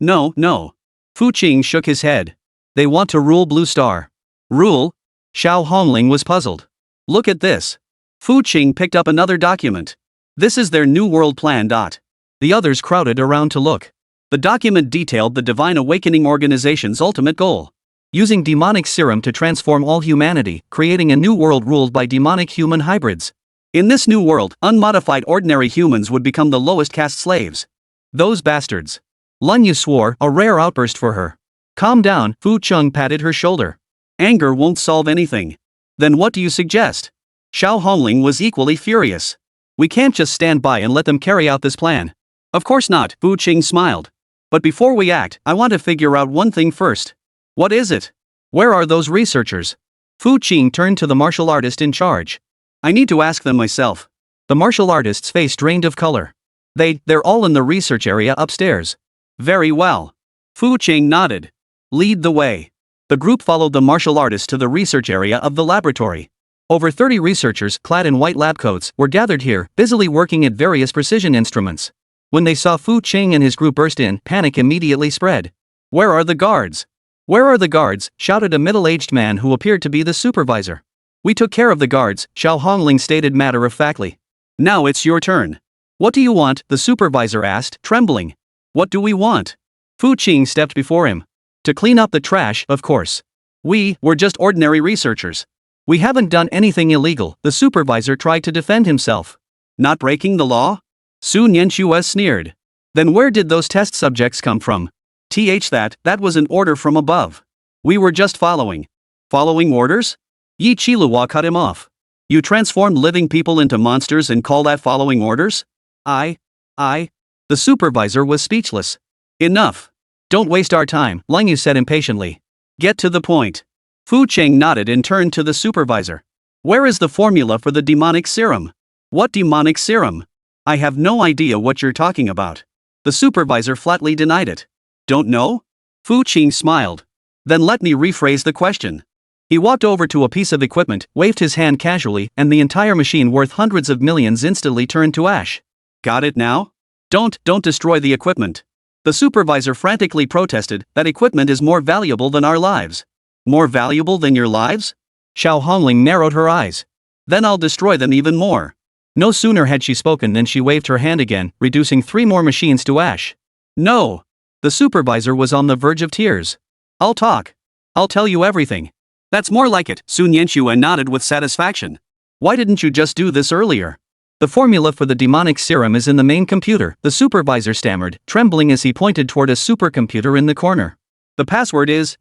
Fu Qing shook his head. They want to rule Blue Star. Rule? Xiao Hongling was puzzled. Look at this. Fu Qing picked up another document. This is their new world plan. The others crowded around to look. The document detailed the Divine Awakening organization's ultimate goal. Using demonic serum to transform all humanity, creating a new world ruled by demonic human hybrids. In this new world, unmodified ordinary humans would become the lowest caste slaves. Those bastards. Lun Yu swore, a rare outburst for her. Calm down, Fu Chung patted her shoulder. Anger won't solve anything. Then what do you suggest? Xiao Hongling was equally furious. We can't just stand by and let them carry out this plan. Of course not, Fu Qing smiled. But before we act, I want to figure out one thing first. What is it? Where are those researchers? Fu Qing turned to the martial artist in charge. I need to ask them myself. The martial artist's face drained of color. They're all in the research area upstairs. Very well. Fu Qing nodded. Lead the way. The group followed the martial artist to the research area of the laboratory. Over 30 researchers, clad in white lab coats, were gathered here, busily working at various precision instruments. When they saw Fu Qing and his group burst in, panic immediately spread. Where are the guards? Where are the guards? Shouted a middle-aged man who appeared to be the supervisor. We took care of the guards, Xiao Hongling stated matter-of-factly. Now it's your turn. What do you want? The supervisor asked, trembling. What do we want? Fu Qing stepped before him. To clean up the trash, of course. We're just ordinary researchers. We haven't done anything illegal, the supervisor tried to defend himself. Not breaking the law? Sun Yanxue sneered. Then where did those test subjects come from? That was an order from above. We were just following. Following orders? Yi Qilua cut him off. You transformed living people into monsters and call that following orders? The supervisor was speechless. Enough. Don't waste our time, Lang Yu said impatiently. Get to the point. Fu Qing nodded and turned to the supervisor. Where is the formula for the demonic serum? What demonic serum? I have no idea what you're talking about. The supervisor flatly denied it. Don't know? Fu Qing smiled. Then let me rephrase the question. He walked over to a piece of equipment, waved his hand casually, and the entire machine worth hundreds of millions instantly turned to ash. Got it now? Don't destroy the equipment. The supervisor frantically protested, that equipment is more valuable than our lives. More valuable than your lives? Xiao Hongling narrowed her eyes. Then I'll destroy them even more. No sooner had she spoken than she waved her hand again, reducing 3 more machines to ash. No! The supervisor was on the verge of tears. I'll talk. I'll tell you everything. That's more like it, Sun Yanxue nodded with satisfaction. Why didn't you just do this earlier? The formula for the demonic serum is in the main computer, the supervisor stammered, trembling as he pointed toward a supercomputer in the corner. The password is.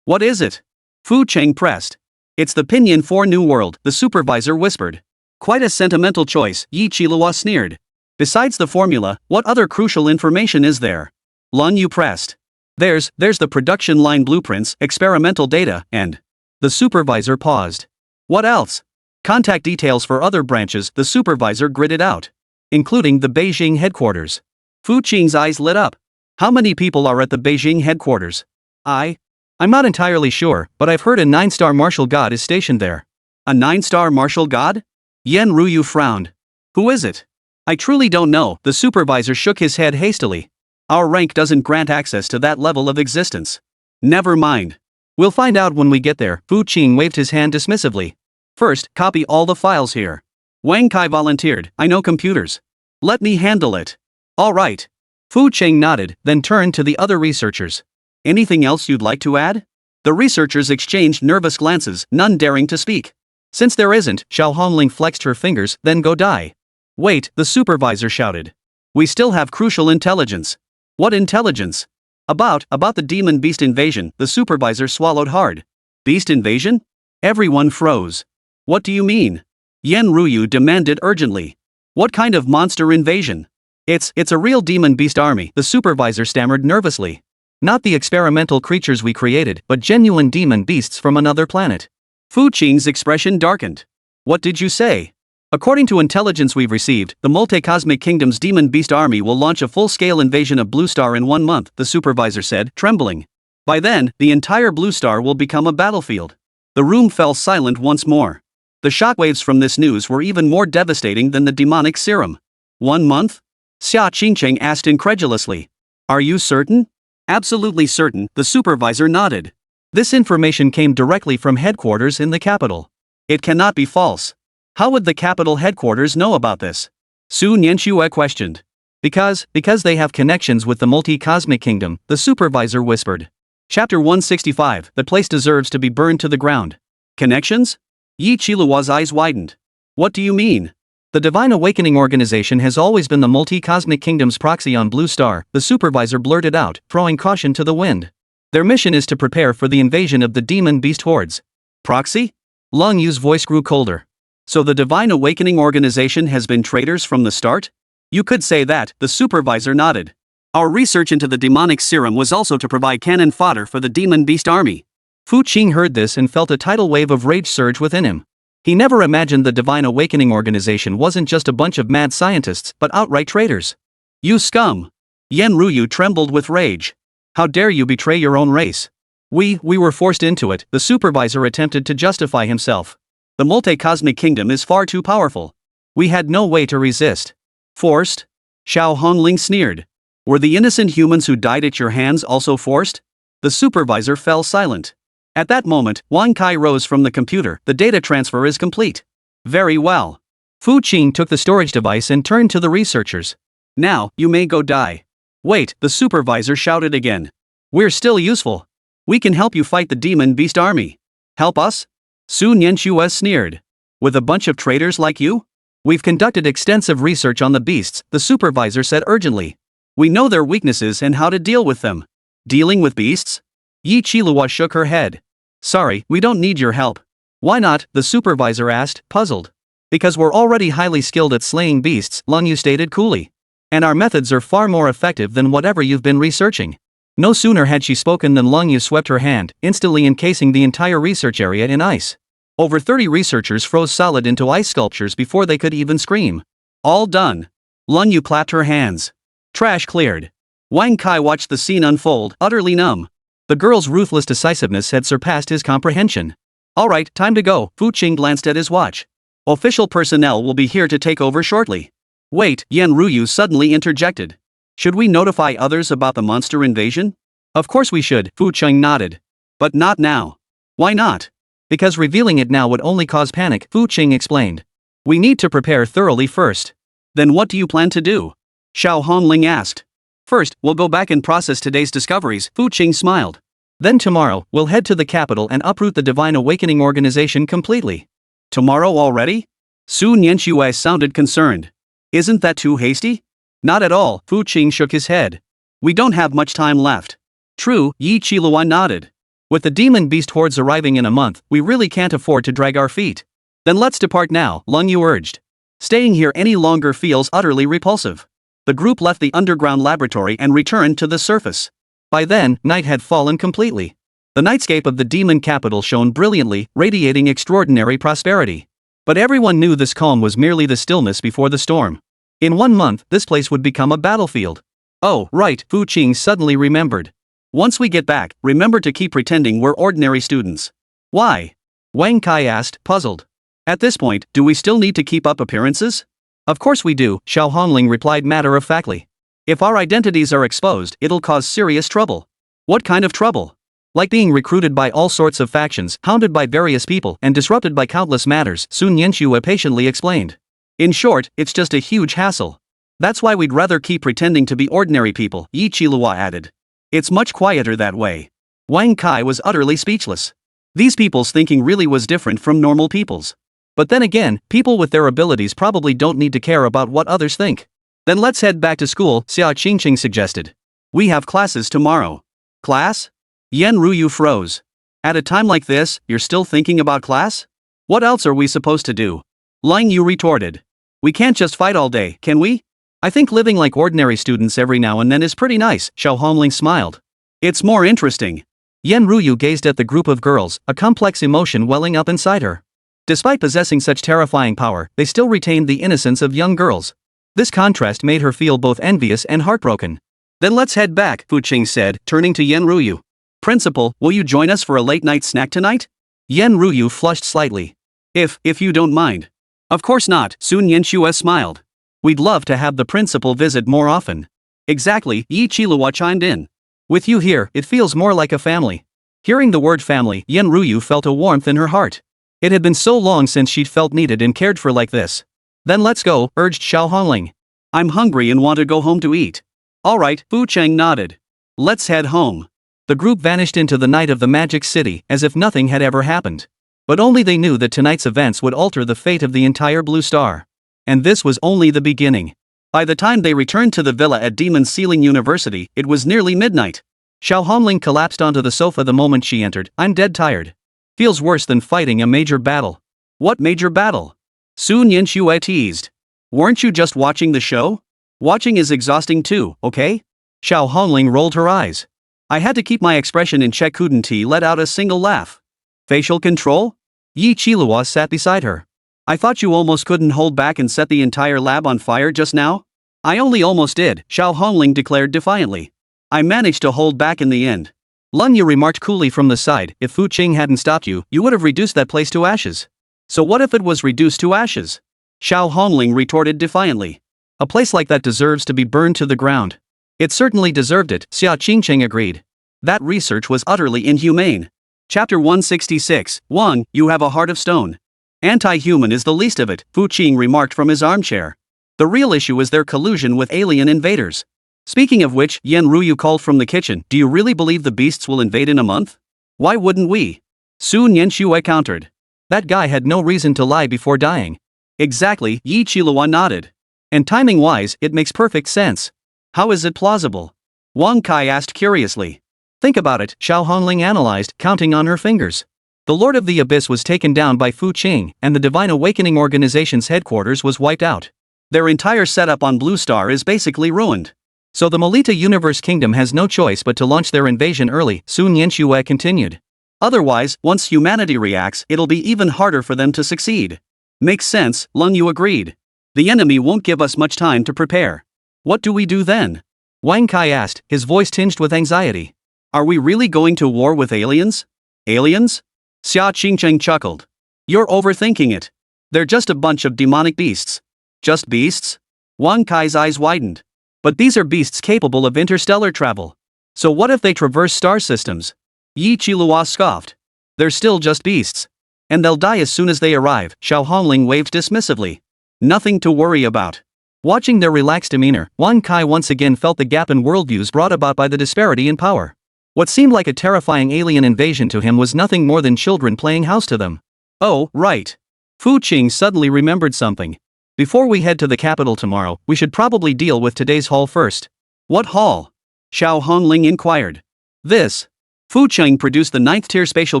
What is it? Fu Cheng pressed. It's the Pinyin 4 New World, the supervisor whispered. Quite a sentimental choice, Yi Qilihua sneered. Besides the formula, what other crucial information is there? Lun Yu pressed. There's the production line blueprints, experimental data, and... The supervisor paused. What else? Contact details for other branches, the supervisor gritted out. Including the Beijing headquarters. Fu Qing's eyes lit up. How many people are at the Beijing headquarters? I'm not entirely sure, but I've heard a 9-star martial god is stationed there. A 9-star martial god? Yan Ruyu frowned. Who is it? I truly don't know, the supervisor shook his head hastily. Our rank doesn't grant access to that level of existence. Never mind. We'll find out when we get there, Fu Qing waved his hand dismissively. First, copy all the files here. Wang Kai volunteered, I know computers. Let me handle it. All right. Fu Qing nodded, then turned to the other researchers. Anything else you'd like to add? The researchers exchanged nervous glances, none daring to speak. Since there isn't, Xiao Hongling flexed her fingers, then go die. Wait, the supervisor shouted. We still have crucial intelligence. What intelligence? About the demon beast invasion, the supervisor swallowed hard. Beast invasion? Everyone froze. What do you mean? Yan Ruyu demanded urgently. What kind of monster invasion? It's a real demon beast army, the supervisor stammered nervously. Not the experimental creatures we created, but genuine demon beasts from another planet. Fu Qing's expression darkened. What did you say? According to intelligence we've received, the multi-cosmic kingdom's demon beast army will launch a full-scale invasion of Blue Star in 1 month, the supervisor said, trembling. By then, the entire Blue Star will become a battlefield. The room fell silent once more. The shockwaves from this news were even more devastating than the demonic serum. 1 month? Xia Qingcheng asked incredulously. Are you certain? Absolutely certain, the supervisor nodded. This information came directly from headquarters in the capital. It cannot be false. How would the capital headquarters know about this? Su Nianxue questioned. Because they have connections with the multi-cosmic kingdom, the supervisor whispered. Chapter 165, the place deserves to be burned to the ground. Connections? Yi Qiluo's eyes widened. What do you mean? The Divine Awakening Organization has always been the multi-cosmic kingdom's proxy on Blue Star, the supervisor blurted out, throwing caution to the wind. Their mission is to prepare for the invasion of the demon beast hordes. Proxy? Lung Yu's voice grew colder. So the Divine Awakening Organization has been traitors from the start? You could say that, the supervisor nodded. Our research into the demonic serum was also to provide cannon fodder for the demon beast army. Fu Qing heard this and felt a tidal wave of rage surge within him. He never imagined the Divine Awakening Organization wasn't just a bunch of mad scientists, but outright traitors. You scum! Yan Ruyu trembled with rage. How dare you betray your own race? We were forced into it, the supervisor attempted to justify himself. The multi-cosmic kingdom is far too powerful. We had no way to resist. Forced? Xiao Hongling sneered. Were the innocent humans who died at your hands also forced? The supervisor fell silent. At that moment, Wang Kai rose from the computer. The data transfer is complete. Very well. Fu Qing took the storage device and turned to the researchers. Now, you may go die. Wait, the supervisor shouted again. We're still useful. We can help you fight the demon beast army. Help us? Su Nianxue sneered. With a bunch of traitors like you? We've conducted extensive research on the beasts, the supervisor said urgently. We know their weaknesses and how to deal with them. Dealing with beasts? Yi Qilihua shook her head. Sorry, we don't need your help. Why not? The supervisor asked, puzzled. Because we're already highly skilled at slaying beasts, Lung Yu stated coolly. And our methods are far more effective than whatever you've been researching. No sooner had she spoken than Lung Yu swept her hand, instantly encasing the entire research area in ice. Over 30 researchers froze solid into ice sculptures before they could even scream. All done. Lung Yu clapped her hands. Trash cleared. Wang Kai watched the scene unfold, utterly numb. The girl's ruthless decisiveness had surpassed his comprehension. All right, time to go, Fu Qing glanced at his watch. Official personnel will be here to take over shortly. Wait, Yan Ruyu suddenly interjected. Should we notify others about the monster invasion? Of course we should, Fu Qing nodded. But not now. Why not? Because revealing it now would only cause panic, Fu Qing explained. We need to prepare thoroughly first. Then what do you plan to do? Xiao Hongling asked. First, we'll go back and process today's discoveries, Fu Qing smiled. Then tomorrow, we'll head to the capital and uproot the Divine Awakening organization completely. Tomorrow already? Su Nianxue sounded concerned. Isn't that too hasty? Not at all, Fu Qing shook his head. We don't have much time left. True, Yi Qilua nodded. With the demon beast hordes arriving in a month, we really can't afford to drag our feet. Then let's depart now, Leng Yu urged. Staying here any longer feels utterly repulsive. The group left the underground laboratory and returned to the surface. By then, night had fallen completely. The nightscape of the demon capital shone brilliantly, radiating extraordinary prosperity. But everyone knew this calm was merely the stillness before the storm. In 1 month, this place would become a battlefield. Oh, right, Fu Qing suddenly remembered. Once we get back, remember to keep pretending we're ordinary students. Why? Wang Kai asked, puzzled. At this point, do we still need to keep up appearances? Of course we do, Xiao Hongling replied matter-of-factly. If our identities are exposed, it'll cause serious trouble. What kind of trouble? Like being recruited by all sorts of factions, hounded by various people, and disrupted by countless matters, Sun Yanxue patiently explained. In short, it's just a huge hassle. That's why we'd rather keep pretending to be ordinary people, Yi Qilua added. It's much quieter that way. Wang Kai was utterly speechless. These people's thinking really was different from normal people's. But then again, people with their abilities probably don't need to care about what others think. Then let's head back to school, Xia Qingqing suggested. We have classes tomorrow. Class? Yan Ruyu froze. At a time like this, you're still thinking about class? What else are we supposed to do? Lang Yu retorted. We can't just fight all day, can we? I think living like ordinary students every now and then is pretty nice, Xiao Hongling smiled. It's more interesting. Yan Ruyu gazed at the group of girls, a complex emotion welling up inside her. Despite possessing such terrifying power, they still retained the innocence of young girls. This contrast made her feel both envious and heartbroken. Then let's head back, Fu Qing said, turning to Yan Ruyu. Principal, will you join us for a late-night snack tonight? Yan Ruyu flushed slightly. If you don't mind. Of course not, Sun Yanxue smiled. We'd love to have the principal visit more often. Exactly, Yi Qilua chimed in. With you here, it feels more like a family. Hearing the word family, Yan Ruyu felt a warmth in her heart. It had been so long since she'd felt needed and cared for like this. Then let's go, urged Xiao Hongling. I'm hungry and want to go home to eat. Alright, Fu Cheng nodded. Let's head home. The group vanished into the night of the Magic City, as if nothing had ever happened. But only they knew that tonight's events would alter the fate of the entire Blue Star. And this was only the beginning. By the time they returned to the villa at Demon Ceiling University, it was nearly midnight. Xiao Hongling collapsed onto the sofa the moment she entered. I'm dead tired. Feels worse than fighting a major battle. What major battle? Sun Yanxue teased. Weren't you just watching the show? Watching is exhausting too, okay? Xiao Hongling rolled her eyes. I had to keep my expression in check. Couldn't he let out a single laugh? Facial control? Yi Qilua sat beside her. I thought you almost couldn't hold back and set the entire lab on fire just now? I only almost did, Xiao Hongling declared defiantly. I managed to hold back in the end. Lun Yu remarked coolly from the side, if Fu Qing hadn't stopped you, you would have reduced that place to ashes. So what if it was reduced to ashes? Xiao Hongling retorted defiantly. A place like that deserves to be burned to the ground. It certainly deserved it, Xia Qingqing agreed. That research was utterly inhumane. Chapter 166, Wang, you have a heart of stone. Anti-human is the least of it, Fu Qing remarked from his armchair. The real issue is their collusion with alien invaders. Speaking of which, Yan Ruyu called from the kitchen, do you really believe the beasts will invade in a month? Why wouldn't we? Sun Yanxue countered. That guy had no reason to lie before dying. Exactly, Yi Qilua nodded. And timing-wise, it makes perfect sense. How is it plausible? Wang Kai asked curiously. Think about it, Xiao Hongling analyzed, counting on her fingers. The Lord of the Abyss was taken down by Fu Qing, and the Divine Awakening Organization's headquarters was wiped out. Their entire setup on Blue Star is basically ruined. So the Melita Universe Kingdom has no choice but to launch their invasion early, Sun Yanxue continued. Otherwise, once humanity reacts, it'll be even harder for them to succeed. Makes sense, Lung Yu agreed. The enemy won't give us much time to prepare. What do we do then? Wang Kai asked, his voice tinged with anxiety. Are we really going to war with aliens? Aliens? Xia Qingqing chuckled. You're overthinking it. They're just a bunch of demonic beasts. Just beasts? Wang Kai's eyes widened. But these are beasts capable of interstellar travel. So what if they traverse star systems? Yi Qilua scoffed. They're still just beasts. And they'll die as soon as they arrive, Xiao Hongling waved dismissively. Nothing to worry about. Watching their relaxed demeanor, Wang Kai once again felt the gap in worldviews brought about by the disparity in power. What seemed like a terrifying alien invasion to him was nothing more than children playing house to them. Oh, right. Fu Qing suddenly remembered something. Before we head to the capital tomorrow, we should probably deal with today's haul first. What haul? Xiao Hongling inquired. This. Fu Qing produced the 9th tier spatial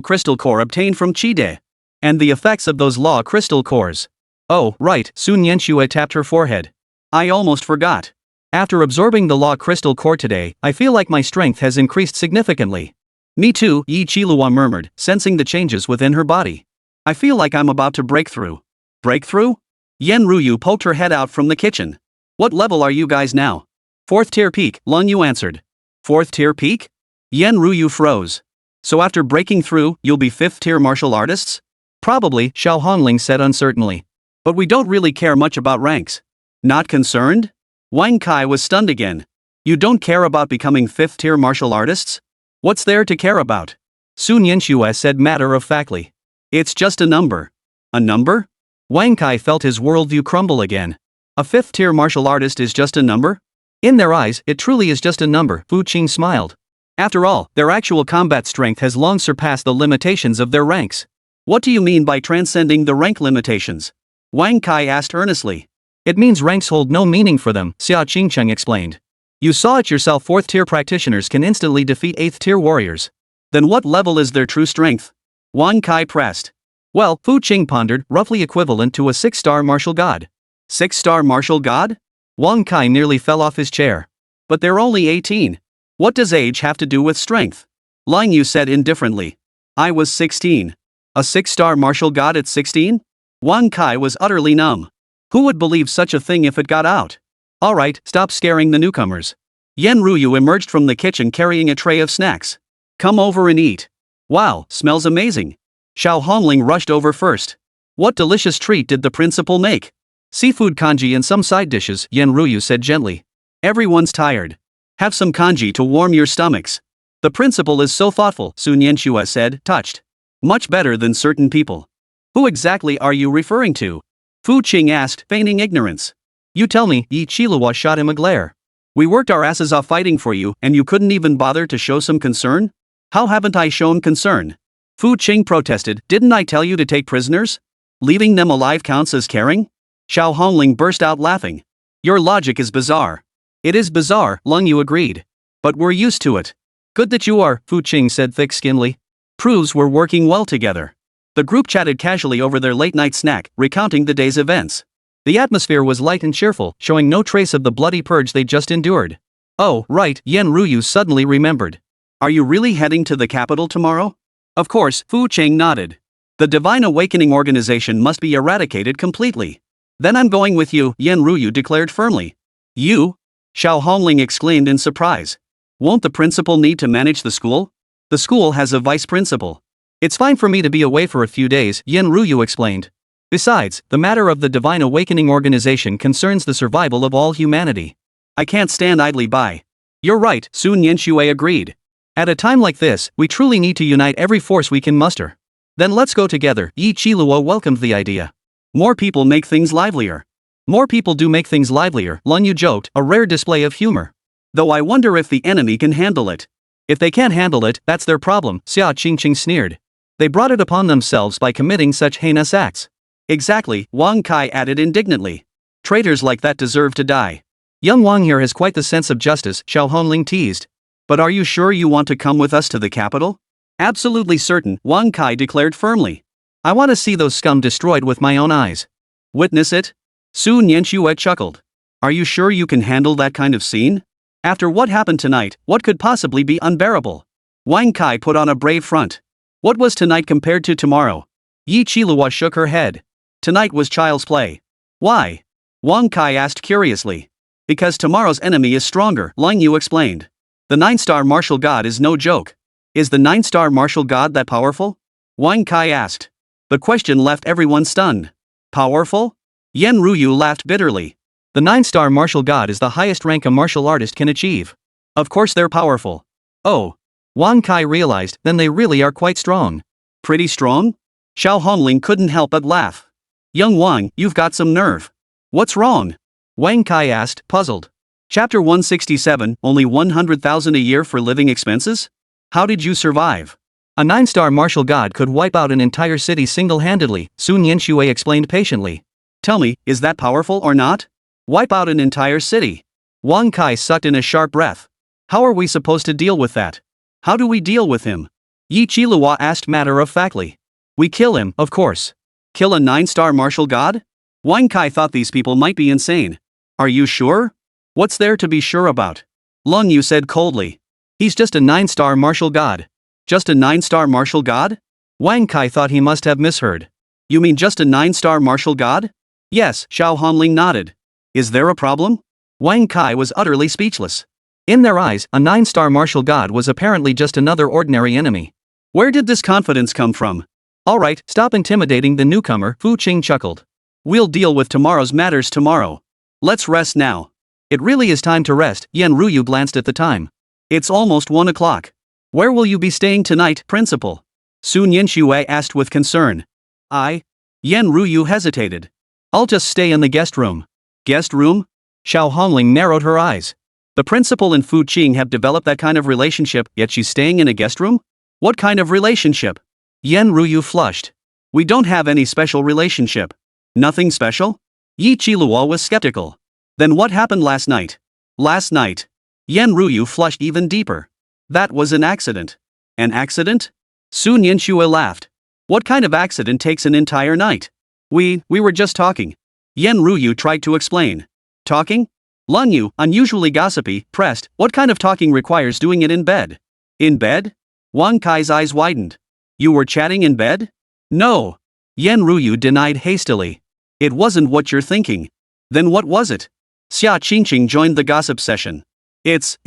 crystal core obtained from Qide. And the effects of those law crystal cores. Oh, right, Sun Yanxue tapped her forehead. I almost forgot. After absorbing the law crystal core today, I feel like my strength has increased significantly. Me too, Yi Qilua murmured, sensing the changes within her body. I feel like I'm about to break through. Breakthrough? Yen Ruyu poked her head out from the kitchen. What level are you guys now? 4th tier peak, Long Yu answered. 4th tier peak? Yen Ruyu froze. So after breaking through, you'll be 5th tier martial artists? Probably, Xiao Hongling said uncertainly. But we don't really care much about ranks. Not concerned? Wang Kai was stunned again. You don't care about becoming 5th tier martial artists? What's there to care about? Sun Yanxue said matter-of-factly. It's just a number. A number? Wang Kai felt his worldview crumble again. A 5th tier martial artist is just a number? In their eyes, it truly is just a number, Fu Qing smiled. After all, their actual combat strength has long surpassed the limitations of their ranks. What do you mean by transcending the rank limitations? Wang Kai asked earnestly. It means ranks hold no meaning for them, Xia Qingcheng explained. You saw it yourself, 4th tier practitioners can instantly defeat 8th tier warriors. Then what level is their true strength? Wang Kai pressed. Well, Fu Qing pondered, roughly equivalent to a 6-star martial god. 6-star martial god? Wang Kai nearly fell off his chair. But they're only 18. What does age have to do with strength? Lang Yu said indifferently. I was 16. A 6-star martial god at 16? Wang Kai was utterly numb. Who would believe such a thing if it got out? Alright, stop scaring the newcomers. Yen Ruyu emerged from the kitchen carrying a tray of snacks. Come over and eat. Wow, smells amazing. Xiao Hongling rushed over first. What delicious treat did the principal make? Seafood congee and some side dishes, Yen Ruyu said gently. Everyone's tired. Have some congee to warm your stomachs. The principal is so thoughtful, Sun Yanxue said, touched. Much better than certain people. Who exactly are you referring to? Fu Qing asked, feigning ignorance. You tell me, Yi Qilua shot him a glare. We worked our asses off fighting for you, and you couldn't even bother to show some concern? How haven't I shown concern? Fu Qing protested, didn't I tell you to take prisoners? Leaving them alive counts as caring? Xiao Hongling burst out laughing. Your logic is bizarre. It is bizarre, Lang Yu agreed. But we're used to it. Good that you are, Fu Qing said thick-skinnedly. Proves we're working well together. The group chatted casually over their late-night snack, recounting the day's events. The atmosphere was light and cheerful, showing no trace of the bloody purge they'd just endured. Oh, right, Yen Ruyu suddenly remembered. Are you really heading to the capital tomorrow? Of course, Fu Qing nodded. The Divine Awakening organization must be eradicated completely. Then I'm going with you, Yen Ruyu declared firmly. You? Xiao Hongling exclaimed in surprise. Won't the principal need to manage the school? The school has a vice principal. It's fine for me to be away for a few days, Yen Ruyu explained. Besides, the matter of the Divine Awakening organization concerns the survival of all humanity. I can't stand idly by. You're right, Sun Yanxue agreed. At a time like this, we truly need to unite every force we can muster. Then let's go together, Yi Qilua welcomed the idea. More people make things livelier. More people do make things livelier, Lang Yu joked, a rare display of humor. Though I wonder if the enemy can handle it. If they can't handle it, that's their problem, Xia Qingqing sneered. They brought it upon themselves by committing such heinous acts. Exactly, Wang Kai added indignantly. Traitors like that deserve to die. Young Wang here has quite the sense of justice, Xiao Hongling teased. But are you sure you want to come with us to the capital? Absolutely certain, Wang Kai declared firmly. I want to see those scum destroyed with my own eyes. Witness it? Sun Yanxue chuckled. Are you sure you can handle that kind of scene? After what happened tonight, what could possibly be unbearable? Wang Kai put on a brave front. What was tonight compared to tomorrow? Yi Qilua shook her head. Tonight was child's play. Why? Wang Kai asked curiously. Because tomorrow's enemy is stronger, Lang Yu explained. The 9-star martial god is no joke. Is the 9-star martial god that powerful? Wang Kai asked. The question left everyone stunned. Powerful? Yen Ruyu laughed bitterly. The 9-star martial god is the highest rank a martial artist can achieve. Of course they're powerful. Oh. Wang Kai realized, then they really are quite strong. Pretty strong? Xiao Hongling couldn't help but laugh. Young Wang, you've got some nerve. What's wrong? Wang Kai asked, puzzled. Chapter 167, only 100,000 a year for living expenses? How did you survive? A 9-star martial god could wipe out an entire city single-handedly, Sun Yenshui explained patiently. Tell me, is that powerful or not? Wipe out an entire city. Wang Kai sucked in a sharp breath. How are we supposed to deal with that? How do we deal with him? Yi Qilihua asked matter-of-factly. We kill him, of course. Kill a 9-star martial god? Wang Kai thought these people might be insane. Are you sure? What's there to be sure about? Lung Yu said coldly. He's just a 9-star martial god. Just a 9-star martial god? Wang Kai thought he must have misheard. You mean just a 9-star martial god? Yes, Xiao Honling nodded. Is there a problem? Wang Kai was utterly speechless. In their eyes, a 9-star martial god was apparently just another ordinary enemy. Where did this confidence come from? Alright, stop intimidating the newcomer, Fu Qing chuckled. We'll deal with tomorrow's matters tomorrow. Let's rest now. It really is time to rest, Yan Ruyu glanced at the time. It's almost 1 o'clock. Where will you be staying tonight, Principal? Sun Yenshui asked with concern. Yan Ruyu hesitated. I'll just stay in the guest room. Guest room? Xiao Hongling narrowed her eyes. The principal and Fu Qing have developed that kind of relationship, yet she's staying in a guest room? What kind of relationship? Yan Ruyu flushed. We don't have any special relationship. Nothing special? Yi Qilihua was skeptical. Then what happened last night? Last night. Yan Ruyu flushed even deeper. That was an accident. An accident? Sun Yenshui laughed. What kind of accident takes an entire night? We were just talking. Yan Ruyu tried to explain. Talking? Lun Yu, unusually gossipy, pressed, what kind of talking requires doing it in bed? In bed? Wang Kai's eyes widened. You were chatting in bed? No. Yan Ruyu denied hastily. It wasn't what you're thinking. Then what was it? Xia Qingqing joined the gossip session. It's.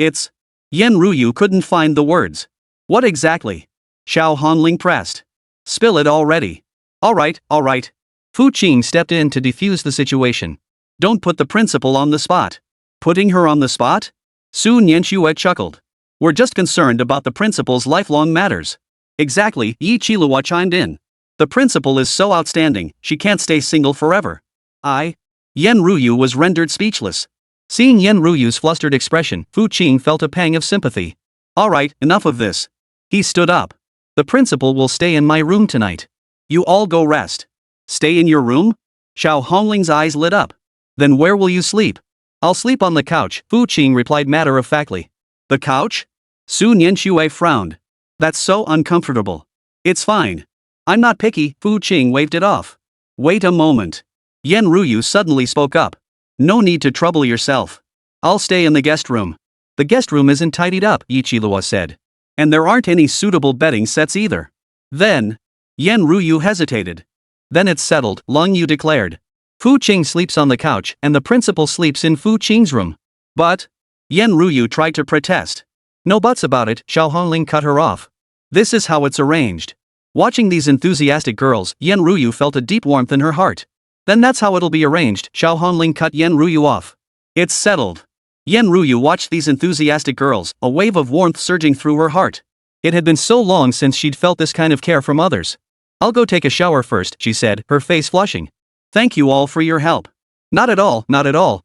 Yan Ruyu couldn't find the words. What exactly? Xiao Honling pressed. Spill it already. Alright. Fu Qing stepped in to defuse the situation. Don't put the principal on the spot. Putting her on the spot? Sun Yenshui chuckled. We're just concerned about the principal's lifelong matters. Exactly, Yi Qilihua chimed in. The principal is so outstanding, she can't stay single forever. Yan Ruyu was rendered speechless. Seeing Yan Ruyu's flustered expression, Fu Qing felt a pang of sympathy. Alright, enough of this. He stood up. The principal will stay in my room tonight. You all go rest. Stay in your room? Xiao Hongling's eyes lit up. Then where will you sleep? I'll sleep on the couch, Fu Qing replied matter-of-factly. The couch? Sun Yenshui frowned. That's so uncomfortable. It's fine. I'm not picky, Fu Qing waved it off. Wait a moment. Yan Ruyu suddenly spoke up. No need to trouble yourself. I'll stay in the guest room. The guest room isn't tidied up, Yi Qilihua said. And there aren't any suitable bedding sets either. Then, Yan Ruyu hesitated. Then it's settled, Lung Yu declared. Fu Qing sleeps on the couch and the principal sleeps in Fu Qing's room. But, Yan Ruyu tried to protest. No buts about it, Xiao Hongling cut her off. This is how it's arranged. Watching these enthusiastic girls, Yan Ruyu felt a deep warmth in her heart. Then that's how it'll be arranged, Xiao Hongling cut Yan Ruyu off. It's settled. Yan Ruyu watched these enthusiastic girls, a wave of warmth surging through her heart. It had been so long since she'd felt this kind of care from others. I'll go take a shower first, she said, her face flushing. Thank you all for your help. Not at all,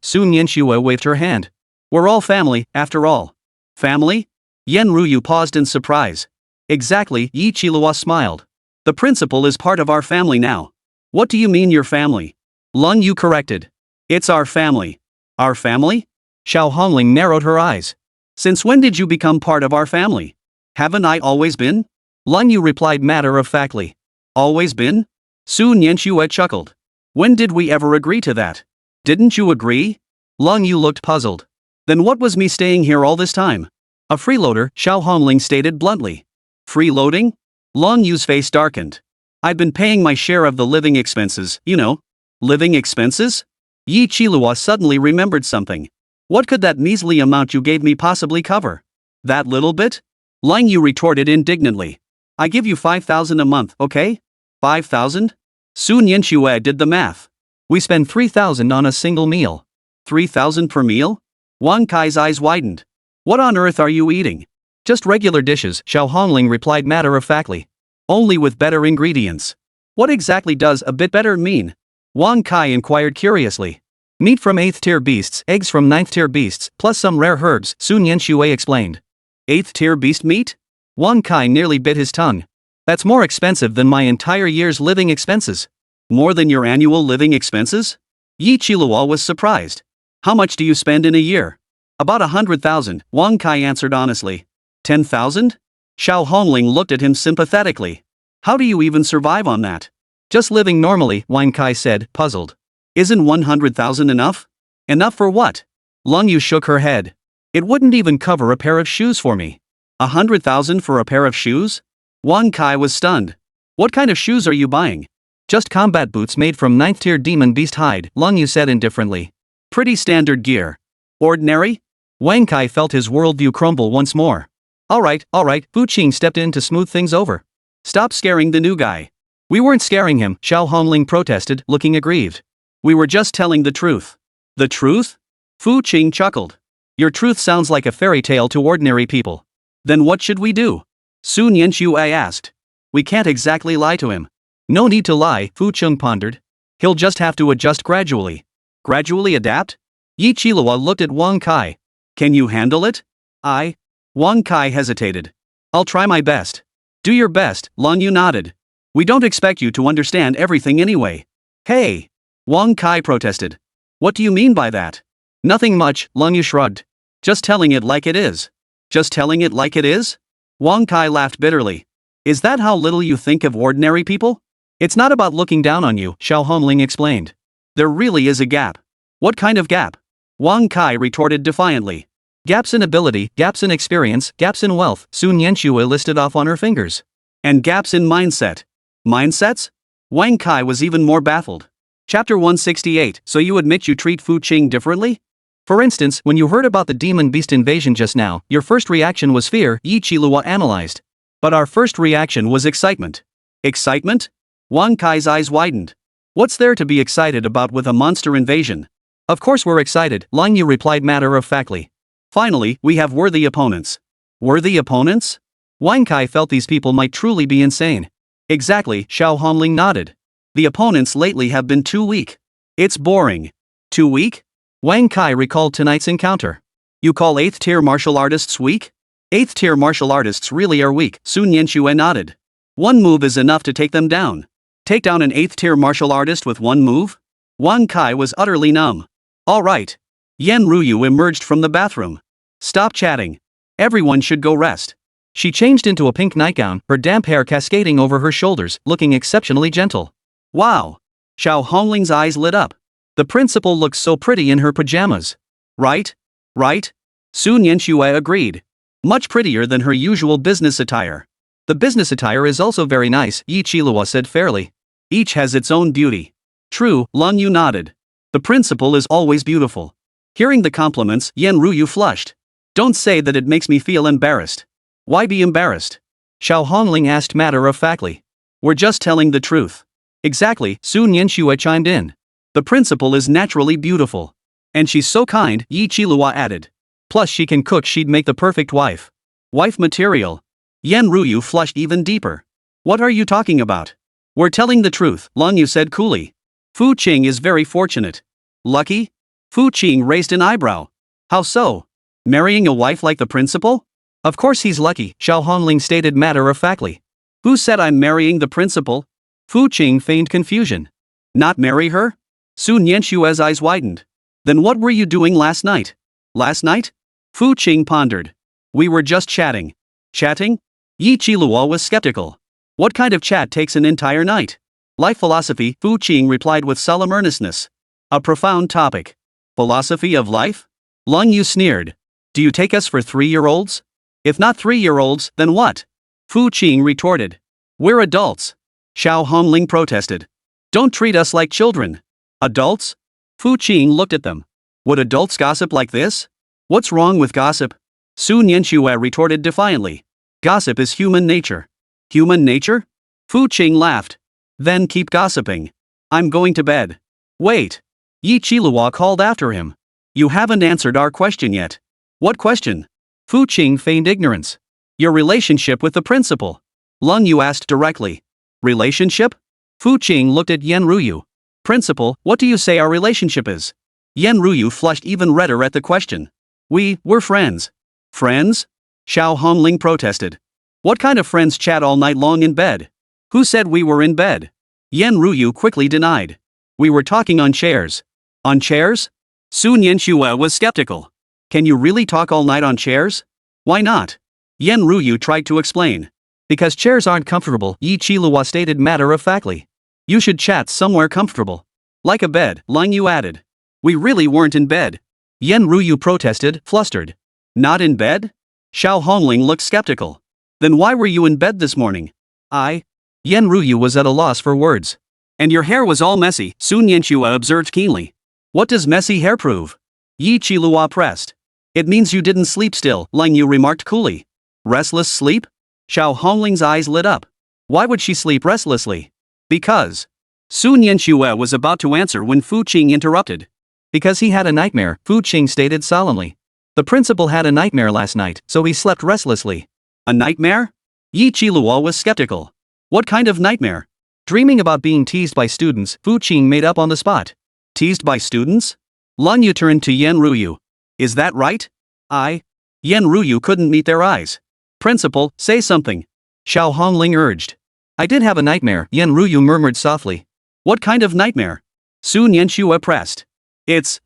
Sun Yenshui waved her hand. We're all family, after all. Family? Yan Ruyu paused in surprise. Exactly, Yi Qilihua smiled. The principal is part of our family now. What do you mean your family? Lun Yu corrected. It's our family. Our family? Xiao Hongling narrowed her eyes. Since when did you become part of our family? Haven't I always been? Lun Yu replied matter-of-factly. Always been? Sun Yenshui chuckled. When did we ever agree to that? Didn't you agree? Lung Yu looked puzzled. Then what was me staying here all this time? A freeloader, Xiao Hongling stated bluntly. Freeloading? Lung Yu's face darkened. I've been paying my share of the living expenses, you know. Living expenses? Yi Qilihua suddenly remembered something. What could that measly amount you gave me possibly cover? That little bit? Lung Yu retorted indignantly. I give you 5,000 a month, okay? 5,000? Sun Yenshui did the math. We spend 3,000 on a single meal. 3,000 per meal? Wang Kai's eyes widened. What on earth are you eating? Just regular dishes, Xiao Hongling replied matter-of-factly. Only with better ingredients. What exactly does a bit better mean? Wang Kai inquired curiously. Meat from 8th tier beasts, eggs from 9th tier beasts, plus some rare herbs, Sun Yenshui explained. 8th tier beast meat? Wang Kai nearly bit his tongue. That's more expensive than my entire year's living expenses. More than your annual living expenses? Yi Qilihua was surprised. How much do you spend in a year? About 100,000, Wang Kai answered honestly. 10,000? Xiao Hongling looked at him sympathetically. How do you even survive on that? Just living normally, Wang Kai said, puzzled. Isn't 100,000 enough? Enough for what? Long Yu shook her head. It wouldn't even cover a pair of shoes for me. 100,000 for a pair of shoes? Wang Kai was stunned. What kind of shoes are you buying? Just combat boots made from 9th tier demon beast hide, Long Yu said indifferently. Pretty standard gear. Ordinary? Wang Kai felt his worldview crumble once more. Alright, Fu Qing stepped in to smooth things over. Stop scaring the new guy. We weren't scaring him, Xiao Hongling protested, looking aggrieved. We were just telling the truth. The truth? Fu Qing chuckled. Your truth sounds like a fairy tale to ordinary people. Then what should we do? Sun Yanxue asked. We can't exactly lie to him. No need to lie, Fu Qing pondered. He'll just have to adjust gradually. Gradually adapt? Yi Qilihua looked at Wang Kai. Can you handle it? Wang Kai hesitated. I'll try my best. Do your best, Long Yu nodded. We don't expect you to understand everything anyway. Hey! Wang Kai protested. What do you mean by that? Nothing much, Long Yu shrugged. Just telling it like it is. Just telling it like it is? Wang Kai laughed bitterly. Is that how little you think of ordinary people? It's not about looking down on you, Xiao Hongling explained. There really is a gap. What kind of gap? Wang Kai retorted defiantly. Gaps in ability, gaps in experience, gaps in wealth, Sun Yanxue listed off on her fingers. And gaps in mindset. Mindsets? Wang Kai was even more baffled. Chapter 168. So you admit you treat Fu Qing differently? For instance, when you heard about the demon beast invasion just now, your first reaction was fear, Yi Qilihua analyzed. But our first reaction was excitement. Excitement? Wang Kai's eyes widened. What's there to be excited about with a monster invasion? Of course we're excited, Long Yu replied matter-of-factly. Finally, we have worthy opponents. Worthy opponents? Wang Kai felt these people might truly be insane. Exactly, Xiao Hongling nodded. The opponents lately have been too weak. It's boring. Too weak? Wang Kai recalled tonight's encounter. You call 8th tier martial artists weak? 8th tier martial artists really are weak, Sun Yanxue nodded. One move is enough to take them down. Take down an 8th tier martial artist with one move? Wang Kai was utterly numb. Alright. Yan Ruyu emerged from the bathroom. Stop chatting. Everyone should go rest. She changed into a pink nightgown, her damp hair cascading over her shoulders, looking exceptionally gentle. Wow. Xiao Hongling's eyes lit up. The principal looks so pretty in her pajamas. Right? Sun Yanxue agreed. Much prettier than her usual business attire. The business attire is also very nice, Yi Qilihua said fairly. Each has its own beauty. True, Long Yu nodded. The principal is always beautiful. Hearing the compliments, Yan Ruyu flushed. Don't say that it makes me feel embarrassed. Why be embarrassed? Xiao Hongling asked matter-of-factly. We're just telling the truth. Exactly, Sun Yanxue chimed in. The principal is naturally beautiful. And she's so kind, Yi Qilihua added. Plus she can cook, she'd make the perfect wife. Wife material. Yan Ruyu flushed even deeper. What are you talking about? We're telling the truth, Long Yu said coolly. Fu Qing is very fortunate. Lucky? Fu Qing raised an eyebrow. How so? Marrying a wife like the principal? Of course he's lucky, Xiao Hongling stated matter-of-factly. Who said I'm marrying the principal? Fu Qing feigned confusion. Not marry her? Sun Yanxue's eyes widened. Then what were you doing last night? Last night? Fu Qing pondered. We were just chatting. Chatting? Yi Qilihua was skeptical. What kind of chat takes an entire night? Life philosophy, Fu Qing replied with solemn earnestness. A profound topic. Philosophy of life? Long Yu sneered. Do you take us for 3-year-olds? If not 3-year-olds, then what? Fu Qing retorted. We're adults. Xiao Hongling protested. Don't treat us like children. Adults? Fu Qing looked at them. Would adults gossip like this? What's wrong with gossip? Sun Yanxue retorted defiantly. Gossip is human nature. Human nature? Fu Qing laughed. Then keep gossiping. I'm going to bed. Wait. Yi Qilihua called after him. You haven't answered our question yet. What question? Fu Qing feigned ignorance. Your relationship with the principal. Long Yu asked directly. Relationship? Fu Qing looked at Yan Ruyu. Principal, what do you say our relationship is? Yan Ruyu flushed even redder at the question. We're friends. Friends? Xiao Hongling protested. What kind of friends chat all night long in bed? Who said we were in bed? Yen Ruyu quickly denied. We were talking on chairs. On chairs? Sun Yanxue was skeptical. Can you really talk all night on chairs? Why not? Yen Ruyu tried to explain. Because chairs aren't comfortable, Yi Qilua stated matter-of-factly. You should chat somewhere comfortable. Like a bed, Lang Yu added. We really weren't in bed. Yen Ruyu protested, flustered. Not in bed? Xiao Hongling looked skeptical. Then why were you in bed this morning? Yen Ruyu was at a loss for words. And your hair was all messy, Sun Yanxue observed keenly. What does messy hair prove? Yi Qilua pressed. It means you didn't sleep still, Lang Yu remarked coolly. Restless sleep? Xiao Hongling's eyes lit up. Why would she sleep restlessly? Because. Sun Yanxue was about to answer when Fu Qing interrupted. Because he had a nightmare, Fu Qing stated solemnly. The principal had a nightmare last night, so he slept restlessly. A nightmare? Yi Qilua was skeptical. What kind of nightmare? Dreaming about being teased by students, Fu Qing made up on the spot. Teased by students? Lang Yu turned to Yen Ruyu. Is that right? Yen Ruyu couldn't meet their eyes. Principal, say something. Xiao Hongling urged. I did have a nightmare, Yen Ruyu murmured softly. What kind of nightmare? Sun Yanxue pressed. It's.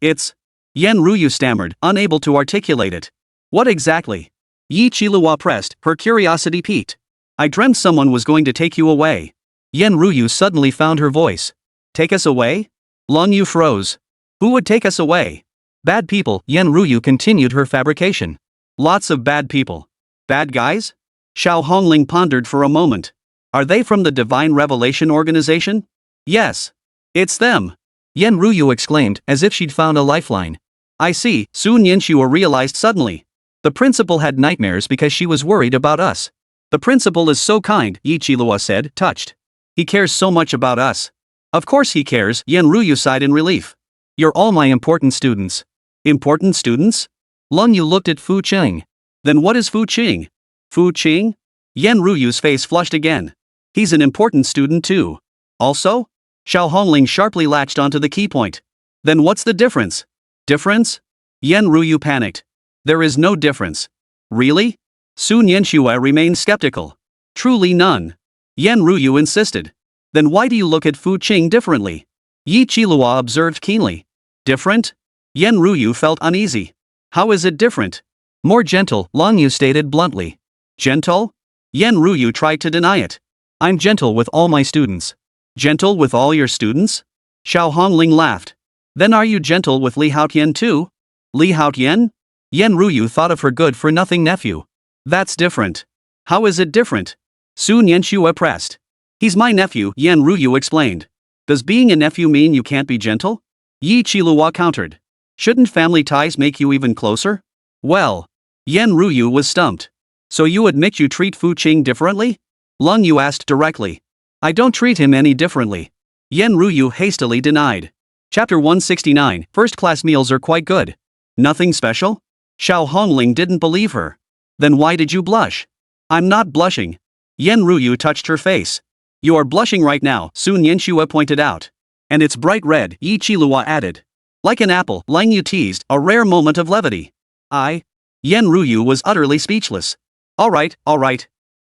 Yen Ruyu stammered, unable to articulate it. What exactly? Yi Qilua pressed, her curiosity piqued. I dreamt someone was going to take you away. Yen Ruyu suddenly found her voice. Take us away? Lang Yu froze. Who would take us away? Bad people, Yen Ruyu continued her fabrication. Lots of bad people. Bad guys? Xiao Hongling pondered for a moment. Are they from the Divine Revelation Organization? Yes. It's them. Yen Ruyu exclaimed, as if she'd found a lifeline. I see, Sun Yanxue realized suddenly. The principal had nightmares because she was worried about us. The principal is so kind, Yi Qilua said, touched. He cares so much about us. Of course he cares, Yen Ruyu sighed in relief. You're all my important students. Important students? Lang Yu looked at Fu Qing. Then what is Fu Qing? Fu Qing? Yen Ruyu's face flushed again. He's an important student too. Also? Xiao Hongling sharply latched onto the key point. Then what's the difference? Difference? Yen Ruyu panicked. There is no difference. Really? Sun Yanxue remained skeptical. Truly none. Yen Ruyu insisted. Then why do you look at Fu Qing differently? Yi Qilua observed keenly. Different? Yen Ruyu felt uneasy. How is it different? More gentle, Lang Yu stated bluntly. Gentle? Yen Ruyu tried to deny it. I'm gentle with all my students. Gentle with all your students? Xiao Hongling laughed. Then are you gentle with Li Haotian too? Li Haotian? Yen Ruyu thought of her good-for-nothing nephew. That's different. How is it different? Sun Yanxue pressed. He's my nephew, Yen Ruyu explained. Does being a nephew mean you can't be gentle? Yi Qilua countered. Shouldn't family ties make you even closer? Well. Yen Ruyu was stumped. So you admit you treat Fu Qing differently? Lang Yu asked directly. I don't treat him any differently. Yen Ruyu hastily denied. Chapter 169, First-class meals are quite good. Nothing special? Xiao Hongling didn't believe her. Then why did you blush? I'm not blushing. Yen Ruyu touched her face. You are blushing right now, Sun Yanxue pointed out. And it's bright red, Yi Qilua added. Like an apple, Lang Yu teased, a rare moment of levity. Yen Ruyu was utterly speechless. All right.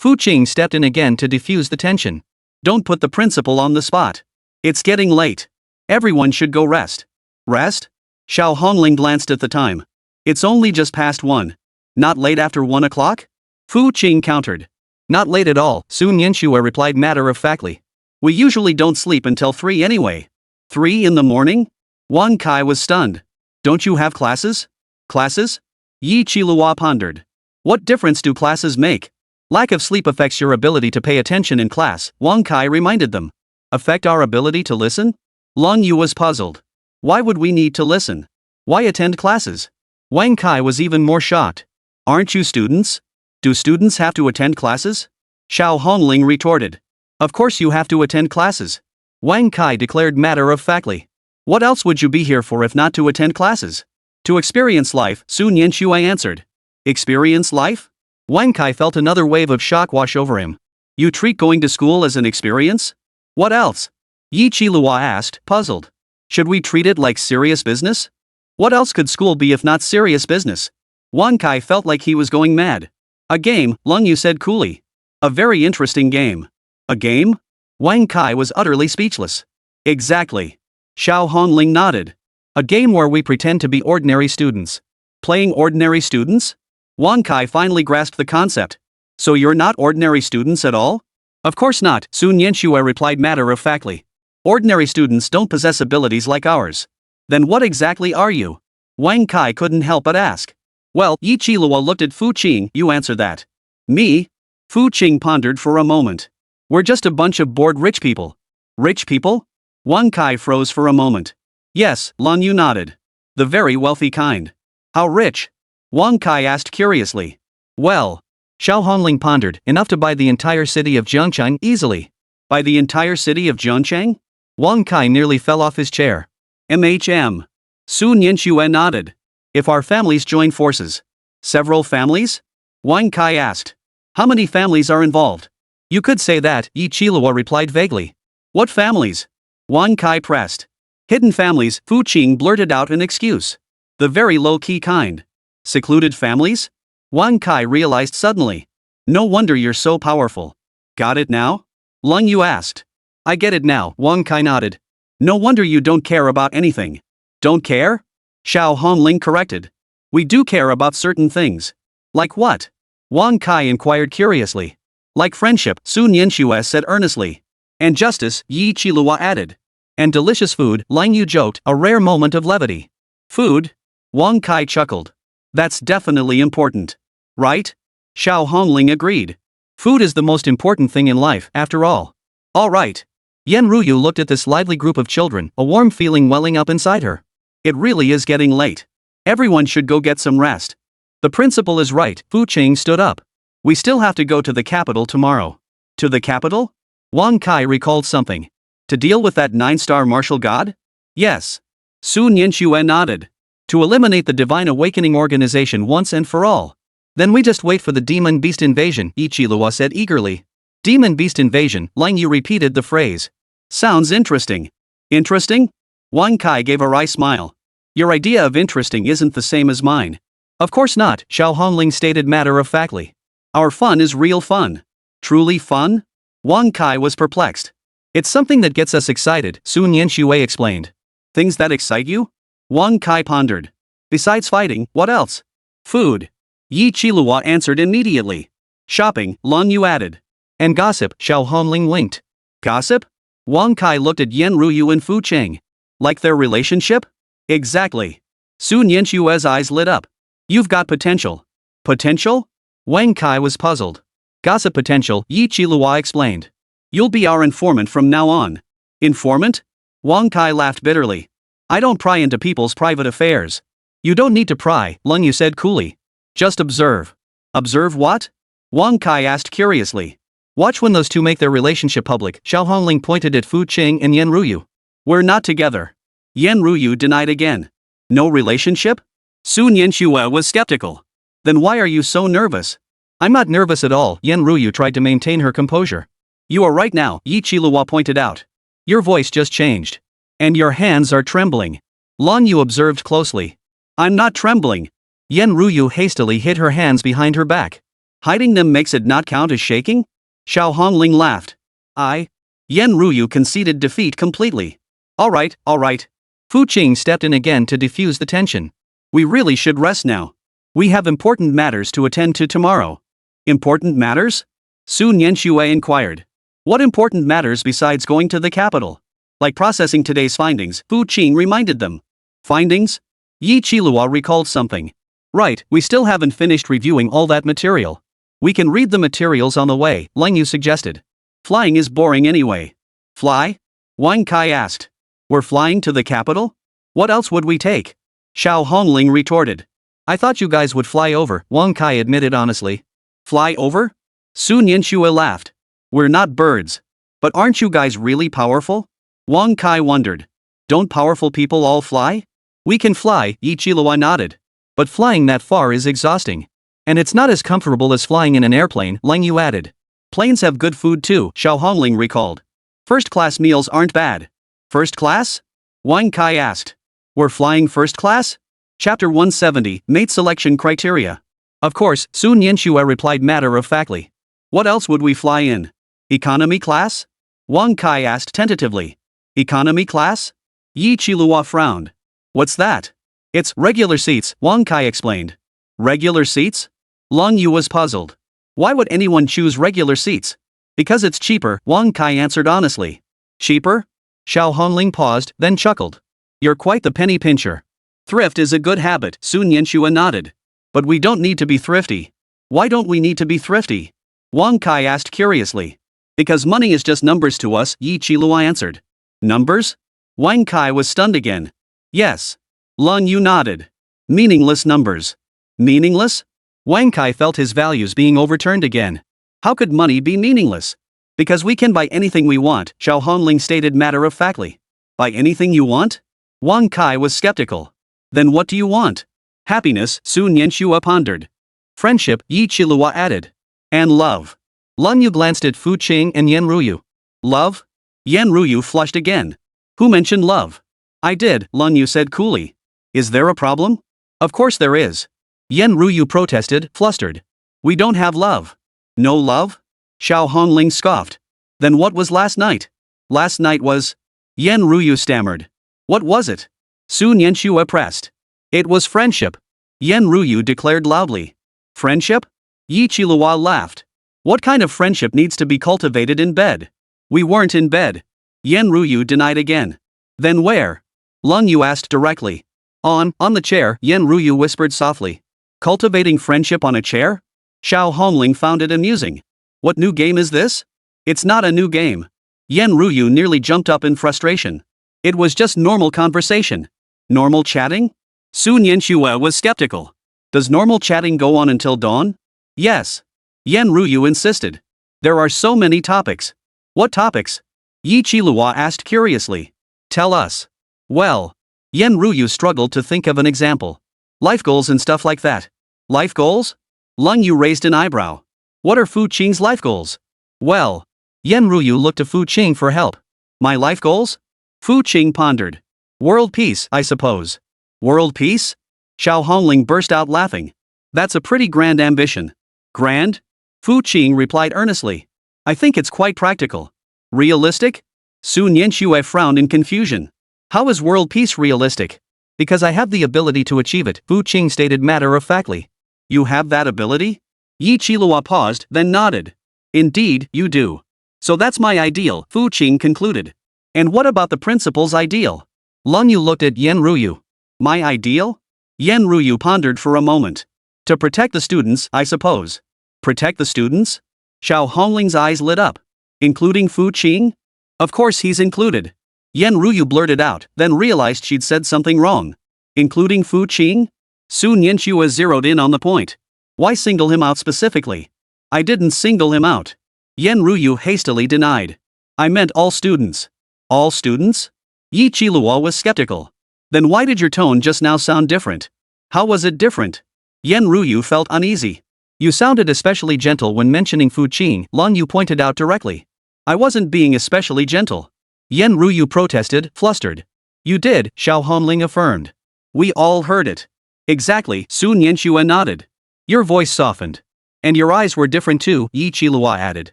Fu Qing stepped in again to defuse the tension. Don't put the principal on the spot. It's getting late. Everyone should go rest. Rest? Xiao Hongling glanced at the time. It's only just past 1. Not late after 1 o'clock? Fu Qing countered. Not late at all, Sun Yanxue replied matter-of-factly. We usually don't sleep until 3 anyway. 3 in the morning? Wang Kai was stunned. Don't you have classes? Classes? Yi Qilua pondered. What difference do classes make? Lack of sleep affects your ability to pay attention in class, Wang Kai reminded them. Affect our ability to listen? Lang Yu was puzzled. Why would we need to listen? Why attend classes? Wang Kai was even more shocked. Aren't you students? Do students have to attend classes? Xiao Hongling retorted. Of course you have to attend classes. Wang Kai declared matter-of-factly. What else would you be here for if not to attend classes? To experience life, Sun Yanxue answered. Experience life? Wang Kai felt another wave of shock wash over him. You treat going to school as an experience? What else? Yi Qilua asked, puzzled. Should we treat it like serious business? What else could school be if not serious business? Wang Kai felt like he was going mad. A game, Lang Yu said coolly. A very interesting game. A game? Wang Kai was utterly speechless. Exactly. Xiao Hongling nodded. A game where we pretend to be ordinary students. Playing ordinary students? Wang Kai finally grasped the concept. So you're not ordinary students at all? Of course not, Sun Yanxue replied matter-of-factly. Ordinary students don't possess abilities like ours. Then what exactly are you? Wang Kai couldn't help but ask. Well, Yi Qilua looked at Fu Qing. You answer that. Me? Fu Qing pondered for a moment. We're just a bunch of bored rich people. Rich people? Wang Kai froze for a moment. Yes, Lan Yu nodded. The very wealthy kind. How rich? Wang Kai asked curiously. Well, Xiao Hongling pondered, enough to buy the entire city of Jiangchang easily. By the entire city of Jiangchang? Wang Kai nearly fell off his chair. MHM. Sun Yanxue nodded. If our families join forces. Several families? Wang Kai asked. How many families are involved? You could say that, Yi Qilua replied vaguely. What families? Wang Kai pressed. Hidden families, Fu Qing blurted out an excuse. The very low-key kind. Secluded families? Wang Kai realized suddenly. No wonder you're so powerful. Got it now? Lung Yu asked. I get it now, Wang Kai nodded. No wonder you don't care about anything. Don't care? Xiao Hongling corrected. We do care about certain things. Like what? Wang Kai inquired curiously. Like friendship, Sun Yanxue said earnestly. And justice, Yi Qilua added. And delicious food, Lang Yu joked, a rare moment of levity. Food? Wang Kai chuckled. That's definitely important. Right? Xiao Hongling agreed. Food is the most important thing in life, after all. All right. Yan Ruyu looked at this lively group of children, a warm feeling welling up inside her. It really is getting late. Everyone should go get some rest. The principal is right, Fu Qing stood up. We still have to go to the capital tomorrow. To the capital? Wang Kai recalled something. To deal with that 9-star martial god? Yes. Sun Yanxue nodded. To eliminate the Divine Awakening organization once and for all. Then we just wait for the Demon Beast invasion, Yi Qilua said eagerly. Demon Beast invasion, Lang Yu repeated the phrase. Sounds interesting. Interesting? Wang Kai gave a wry smile. Your idea of interesting isn't the same as mine. Of course not, Xiao Hongling stated matter-of-factly. Our fun is real fun. Truly fun? Wang Kai was perplexed. It's something that gets us excited, Sun Yanxue explained. Things that excite you? Wang Kai pondered. Besides fighting, what else? Food. Yi Qilua answered immediately. Shopping, Lan Yu added. And gossip, Xiao Hongling winked. Gossip? Wang Kai looked at Yan Ruyu and Fu Qing. Like their relationship? Exactly. Sun Yanxue's eyes lit up. You've got potential. Potential? Wang Kai was puzzled. Gossip potential, Yi Qilua explained. You'll be our informant from now on. Informant? Wang Kai laughed bitterly. I don't pry into people's private affairs. You don't need to pry, Lung Yu said coolly. Just observe. Observe what? Wang Kai asked curiously. Watch when those two make their relationship public, Xiao Hongling pointed at Fu Qing and Yan Ruyu. We're not together. Yan Ruyu denied again. No relationship? Sun Yanxue was skeptical. Then why are you so nervous? I'm not nervous at all, Yan Ruyu tried to maintain her composure. You are right now, Yi Qilua pointed out. Your voice just changed. And your hands are trembling. Lan Yu observed closely. I'm not trembling. Yan Ruyu hastily hid her hands behind her back. Hiding them makes it not count as shaking? Xiao Hongling laughed. Yan Ruyu conceded defeat completely. All right. Fu Qing stepped in again to defuse the tension. We really should rest now. We have important matters to attend to tomorrow. Important matters? Sun Yanxue inquired. What important matters besides going to the capital? Like processing today's findings, Fu Qing reminded them. Findings? Yi Qilua recalled something. Right, we still haven't finished reviewing all that material. We can read the materials on the way, Lang Yu suggested. Flying is boring anyway. Fly? Wang Kai asked. We're flying to the capital? What else would we take? Xiao Hongling retorted. I thought you guys would fly over, Wang Kai admitted honestly. Fly over? Sun Yanxue laughed. We're not birds. But aren't you guys really powerful? Wang Kai wondered. Don't powerful people all fly? We can fly, Yi Qilua nodded. But flying that far is exhausting. And it's not as comfortable as flying in an airplane, Lang Yu added. Planes have good food too, Xiao Hongling recalled. First-class meals aren't bad. First class? Wang Kai asked. We're flying first class? Chapter 170, Mate Selection Criteria. Of course, Sun Yanxue replied matter-of-factly. What else would we fly in? Economy class? Wang Kai asked tentatively. Economy class? Yi Qilua frowned. What's that? It's regular seats, Wang Kai explained. Regular seats? Long Yu was puzzled. Why would anyone choose regular seats? Because it's cheaper, Wang Kai answered honestly. Cheaper? Xiao Hongling paused, then chuckled. You're quite the penny pincher. Thrift is a good habit, Sun Yanxue nodded. But we don't need to be thrifty. Why don't we need to be thrifty? Wang Kai asked curiously. Because money is just numbers to us, Yi Qilua answered. Numbers? Wang Kai was stunned again. Yes. Lun Yu nodded. Meaningless numbers. Meaningless? Wang Kai felt his values being overturned again. How could money be meaningless? Because we can buy anything we want, Xiao Hongling stated matter-of-factly. Buy anything you want? Wang Kai was skeptical. Then what do you want? Happiness, Sun Yanxue pondered. Friendship, Yi Qilua added. And love. Lun Yu glanced at Fu Qing and Yan Ruyu. Love? Yan Ruyu flushed again. Who mentioned love? I did, Lun Yu said coolly. Is there a problem? Of course there is. Yan Ruyu protested, flustered. We don't have love. No love? Xiao Hongling scoffed. Then what was last night? Last night was... Yan Ruyu stammered. What was it? Sun Yanxue pressed. It was friendship. Yan Ruyu declared loudly. Friendship? Yi Qilua laughed. What kind of friendship needs to be cultivated in bed? We weren't in bed. Yan Ruyu denied again. Then where? Lun Yu asked directly. On the chair, Yan Ruyu whispered softly. Cultivating friendship on a chair? Xiao Hongling found it amusing. What new game is this? It's not a new game. Yan Ruyu nearly jumped up in frustration. It was just normal conversation. Normal chatting? Sun Yanxue was skeptical. Does normal chatting go on until dawn? Yes. Yan Ruyu insisted. There are so many topics. What topics? Yi Qilua asked curiously. Tell us. Well. Yan Ruyu struggled to think of an example. Life goals and stuff like that. Life goals? Lun Yu raised an eyebrow. What are Fu Qing's life goals? Well. Yan Ruyu looked to Fu Qing for help. My life goals? Fu Qing pondered. World peace, I suppose. World peace? Xiao Hongling burst out laughing. That's a pretty grand ambition. Grand? Fu Qing replied earnestly. I think it's quite practical. Realistic? Sun Yanxue frowned in confusion. How is world peace realistic? Because I have the ability to achieve it, Fu Qing stated matter-of-factly. You have that ability? Yi Qilua paused, then nodded. Indeed, you do. So that's my ideal, Fu Qing concluded. And what about the principal's ideal? Lun Yu looked at Yan Ruyu. My ideal? Yan Ruyu pondered for a moment. To protect the students, I suppose. Protect the students? Xiao Hongling's eyes lit up. Including Fu Qing? Of course he's included. Yan Ruyu blurted out, then realized she'd said something wrong. Including Fu Qing? Sun Yanxue zeroed in on the point. Why single him out specifically? I didn't single him out. Yan Ruyu hastily denied. I meant all students. All students? Yi Qilua was skeptical. Then why did your tone just now sound different? How was it different? Yan Ruyu felt uneasy. You sounded especially gentle when mentioning Fu Qing, Lun Yu pointed out directly. I wasn't being especially gentle. Yan Ruyu protested, flustered. You did, Xiao Hongling affirmed. We all heard it. Exactly, Sun Yanxue nodded. Your voice softened. And your eyes were different too, Yi Qilua added.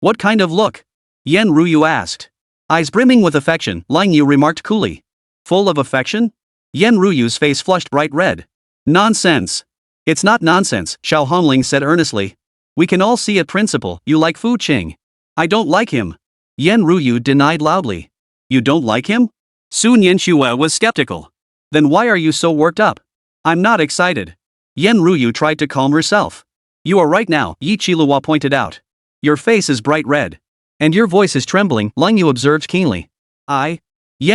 What kind of look? Yan Ruyu asked. Eyes brimming with affection, Lang Yu remarked coolly. Full of affection? Yan Ruyu's face flushed bright red. Nonsense. It's not nonsense, Xiao Hongling said earnestly. We can all see it, principal, you like Fu Qing. I don't like him. Yan Ruyu denied loudly. You don't like him? Sun Yanxue was skeptical. Then why are you so worked up? I'm not excited. Yan Ruyu tried to calm herself. You are right now, Yi Qilua pointed out. Your face is bright red. And your voice is trembling, Lang Yu observed keenly. Yan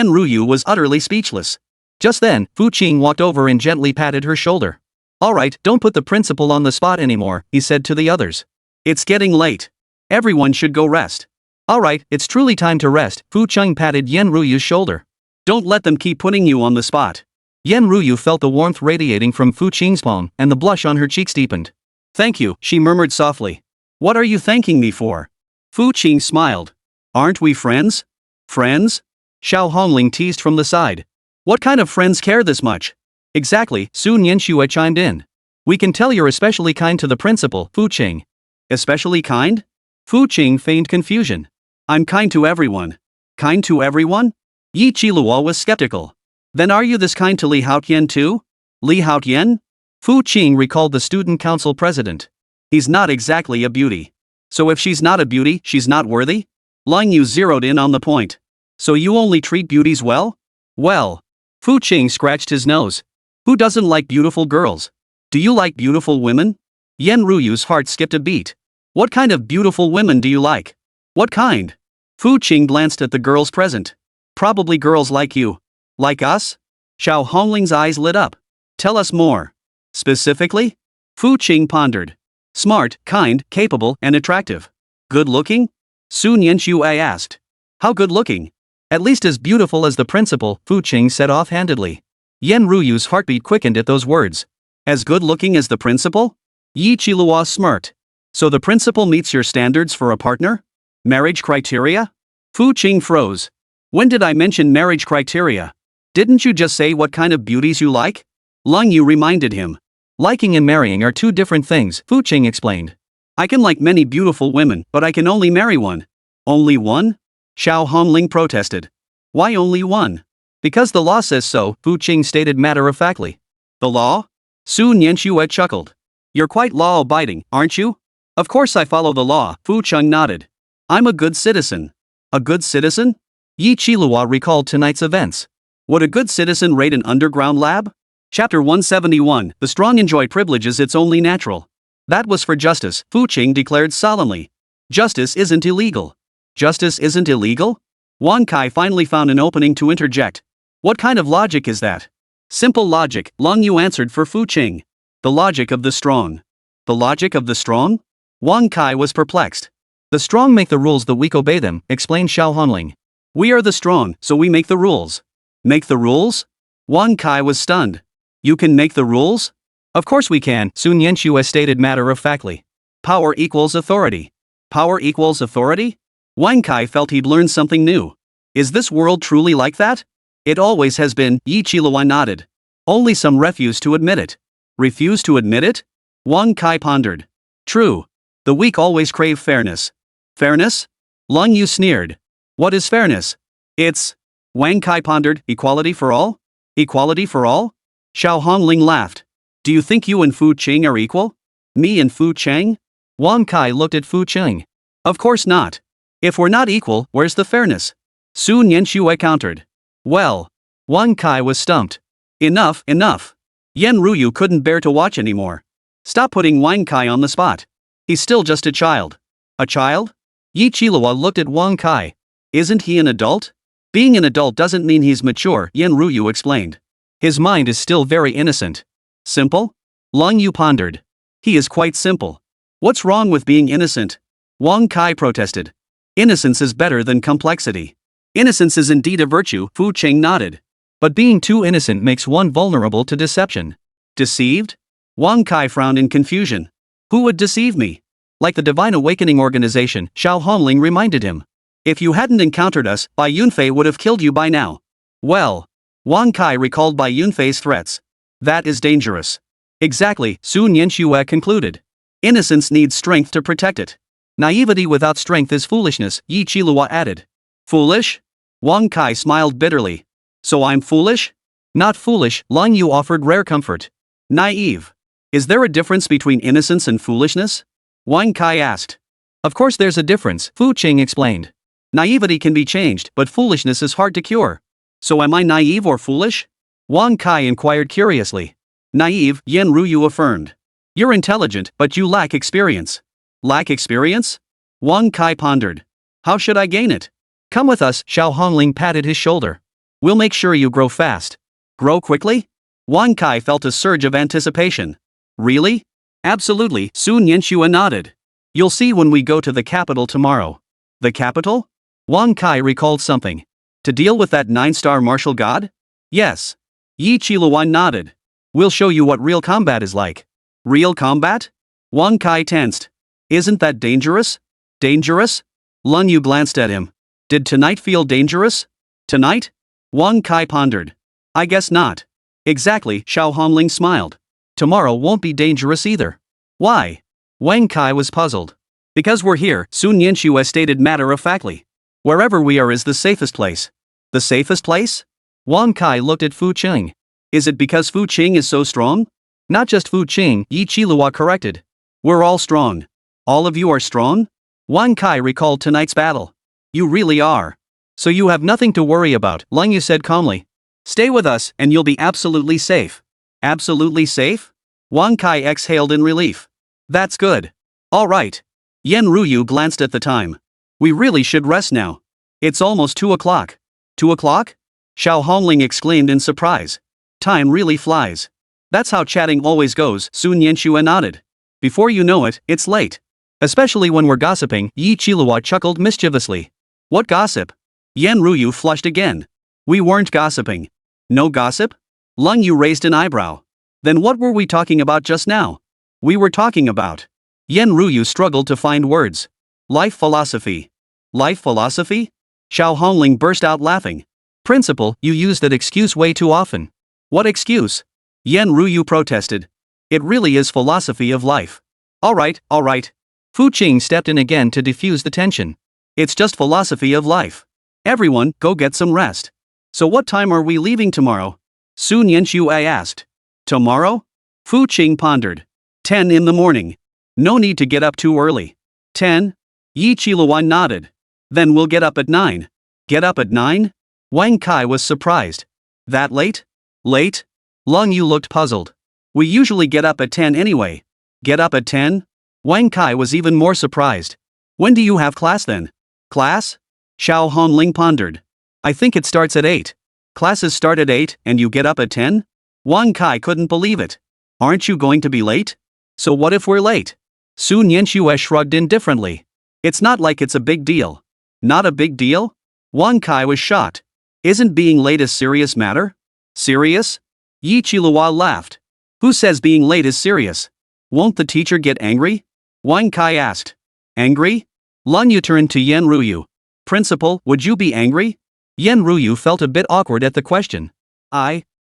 Ruyu was utterly speechless. Just then, Fu Qing walked over and gently patted her shoulder. Alright, don't put the principal on the spot anymore, he said to the others. It's getting late. Everyone should go rest. Alright, it's truly time to rest, Fu Qing patted Yan Ruyu's shoulder. Don't let them keep putting you on the spot. Yan Ruyu felt the warmth radiating from Fu Qing's palm, and the blush on her cheeks deepened. Thank you, she murmured softly. What are you thanking me for? Fu Qing smiled. Aren't we friends? Friends? Xiao Hongling teased from the side. What kind of friends care this much? Exactly, Sun Yanxue chimed in. We can tell you're especially kind to the principal, Fu Qing. Especially kind? Fu Qing feigned confusion. I'm kind to everyone. Kind to everyone? Yi Qiluo was skeptical. Then are you this kind to Li Haotian too? Li Haotian? Fu Qing recalled the student council president. He's not exactly a beauty. So if she's not a beauty, she's not worthy? Lang Yu zeroed in on the point. So you only treat beauties well? Well. Fu Qing scratched his nose. Who doesn't like beautiful girls? Do you like beautiful women? Yen Ruyu's heart skipped a beat. What kind of beautiful women do you like? What kind? Fu Qing glanced at the girls present. Probably girls like you. Like us? Xiao Hongling's eyes lit up. Tell us more. Specifically? Fu Qing pondered. Smart, kind, capable, and attractive. Good looking? Sun Yenshui asked. How good looking? At least as beautiful as the principal, Fu Qing said offhandedly. Yen Ruyu's heartbeat quickened at those words. As good looking as the principal? Yi Qiluo smirked. So the principal meets your standards for a partner? Marriage criteria? Fu Qing froze. When did I mention marriage criteria? Didn't you just say what kind of beauties you like? Lang Yu reminded him. Liking and marrying are two different things, Fu Qing explained. I can like many beautiful women, but I can only marry one. Only one? Xiao Hongling protested. Why only one? Because the law says so, Fu Qing stated matter-of-factly. The law? Sun Yenshui chuckled. You're quite law-abiding, aren't you? Of course I follow the law, Fu Qing nodded. I'm a good citizen. A good citizen? Yi Qiluo recalled tonight's events. Would a good citizen raid an underground lab? Chapter 171, The Strong Enjoy Privileges It's Only Natural. That was for justice, Fu Qing declared solemnly. Justice isn't illegal. Justice isn't illegal? Wang Kai finally found an opening to interject. What kind of logic is that? Simple logic, Lang Yu answered for Fu Qing. The logic of the strong. The logic of the strong? Wang Kai was perplexed. The strong make the rules, the weak obey them, explained Xiao Honling. We are the strong, so we make the rules. Make the rules? Wang Kai was stunned. You can make the rules? Of course we can, Sun Yenshui stated matter-of-factly. Power equals authority. Power equals authority? Wang Kai felt he'd learned something new. Is this world truly like that? It always has been, Yi Qiluo nodded. Only some refuse to admit it. Refuse to admit it? Wang Kai pondered. True. The weak always crave fairness. Fairness? Lang Yu sneered. What is fairness? It's... Wang Kai pondered, equality for all? Equality for all? Xiao Hongling laughed. Do you think you and Fu Qing are equal? Me and Fu Qing? Wang Kai looked at Fu Qing. Of course not. If we're not equal, where's the fairness? Sun Yenshui countered. Well. Wang Kai was stumped. Enough, enough. Yen Ruyu couldn't bear to watch anymore. Stop putting Wang Kai on the spot. He's still just a child. A child? Yi Qiluo looked at Wang Kai. Isn't he an adult? Being an adult doesn't mean he's mature, Yen Ruyu explained. His mind is still very innocent. Simple? Lang Yu pondered. He is quite simple. What's wrong with being innocent? Wang Kai protested. Innocence is better than complexity. Innocence is indeed a virtue, Fu Qing nodded. But being too innocent makes one vulnerable to deception. Deceived? Wang Kai frowned in confusion. Who would deceive me? Like the Divine Awakening Organization, Xiao Honling reminded him. If you hadn't encountered us, Bai Yunfei would have killed you by now. Well. Wang Kai recalled Bai Yunfei's threats. That is dangerous. Exactly, Sun Yenshui concluded. Innocence needs strength to protect it. Naivety without strength is foolishness, Yi Qiluo added. Foolish? Wang Kai smiled bitterly. So I'm foolish? Not foolish, Lang Yu offered rare comfort. Naive. Is there a difference between innocence and foolishness? Wang Kai asked. Of course there's a difference, Fu Qing explained. Naivety can be changed, but foolishness is hard to cure. So am I naive or foolish? Wang Kai inquired curiously. Naive, Yen Ruyu affirmed. You're intelligent, but you lack experience. Lack experience? Wang Kai pondered. How should I gain it? Come with us, Xiao Hongling patted his shoulder. We'll make sure you grow fast. Grow quickly? Wang Kai felt a surge of anticipation. Really? Absolutely, Sun Yenshui nodded. You'll see when we go to the capital tomorrow. The capital? Wang Kai recalled something. To deal with that 9-star martial god? Yes. Yi Qiluo nodded. We'll show you what real combat is like. Real combat? Wang Kai tensed. Isn't that dangerous? Dangerous? Lang Yu glanced at him. Did tonight feel dangerous? Tonight? Wang Kai pondered. I guess not. Exactly, Xiao Hongling smiled. Tomorrow won't be dangerous either. Why? Wang Kai was puzzled. Because we're here, Sun Yinxue stated matter-of-factly. Wherever we are is the safest place. The safest place? Wang Kai looked at Fu Qing. Is it because Fu Qing is so strong? Not just Fu Qing, Yi Qilua corrected. We're all strong. All of you are strong? Wang Kai recalled tonight's battle. You really are. So you have nothing to worry about, Lang Yu said calmly. Stay with us, and you'll be absolutely safe. Absolutely safe? Wang Kai exhaled in relief. That's good. All right. Yan Ruyu glanced at the time. We really should rest now. It's almost 2 o'clock. 2 o'clock? Xiao Hongling exclaimed in surprise. Time really flies. That's how chatting always goes, Sun Yinxue nodded. Before you know it, it's late. Especially when we're gossiping, Yi Qilua chuckled mischievously. What gossip? Yan Ruyu flushed again. We weren't gossiping. No gossip? Lung Yu raised an eyebrow. Then what were we talking about just now? We were talking about. Yan Ruyu struggled to find words. Life philosophy. Life philosophy? Xiao Hongling burst out laughing. Principal, you use that excuse way too often. What excuse? Yan Ruyu protested. It really is philosophy of life. All right. Fu Qing stepped in again to defuse the tension. It's just philosophy of life. Everyone, go get some rest. So what time are we leaving tomorrow? Sun Yinxue asked. Tomorrow? Fu Qing pondered. 10 in the morning. No need to get up too early. 10? Yi Qilua nodded. Then we'll get up at 9. Get up at 9? Wang Kai was surprised. That late? Late? Long Yu looked puzzled. We usually get up at 10 anyway. Get up at 10? Wang Kai was even more surprised. When do you have class then? Class? Xiao Hongling pondered. I think it starts at 8. Classes start at 8 and you get up at 10? Wang Kai couldn't believe it. Aren't you going to be late? So what if we're late? Sun Yinxue shrugged indifferently. It's not like it's a big deal. Not a big deal? Wang Kai was shocked. Isn't being late a serious matter? Serious? Yi Qilua laughed. Who says being late is serious? Won't the teacher get angry? Wang Kai asked. Angry? Lan Yu turned to Yan Ruyu. Principal, would you be angry? Yan Ruyu felt a bit awkward at the question.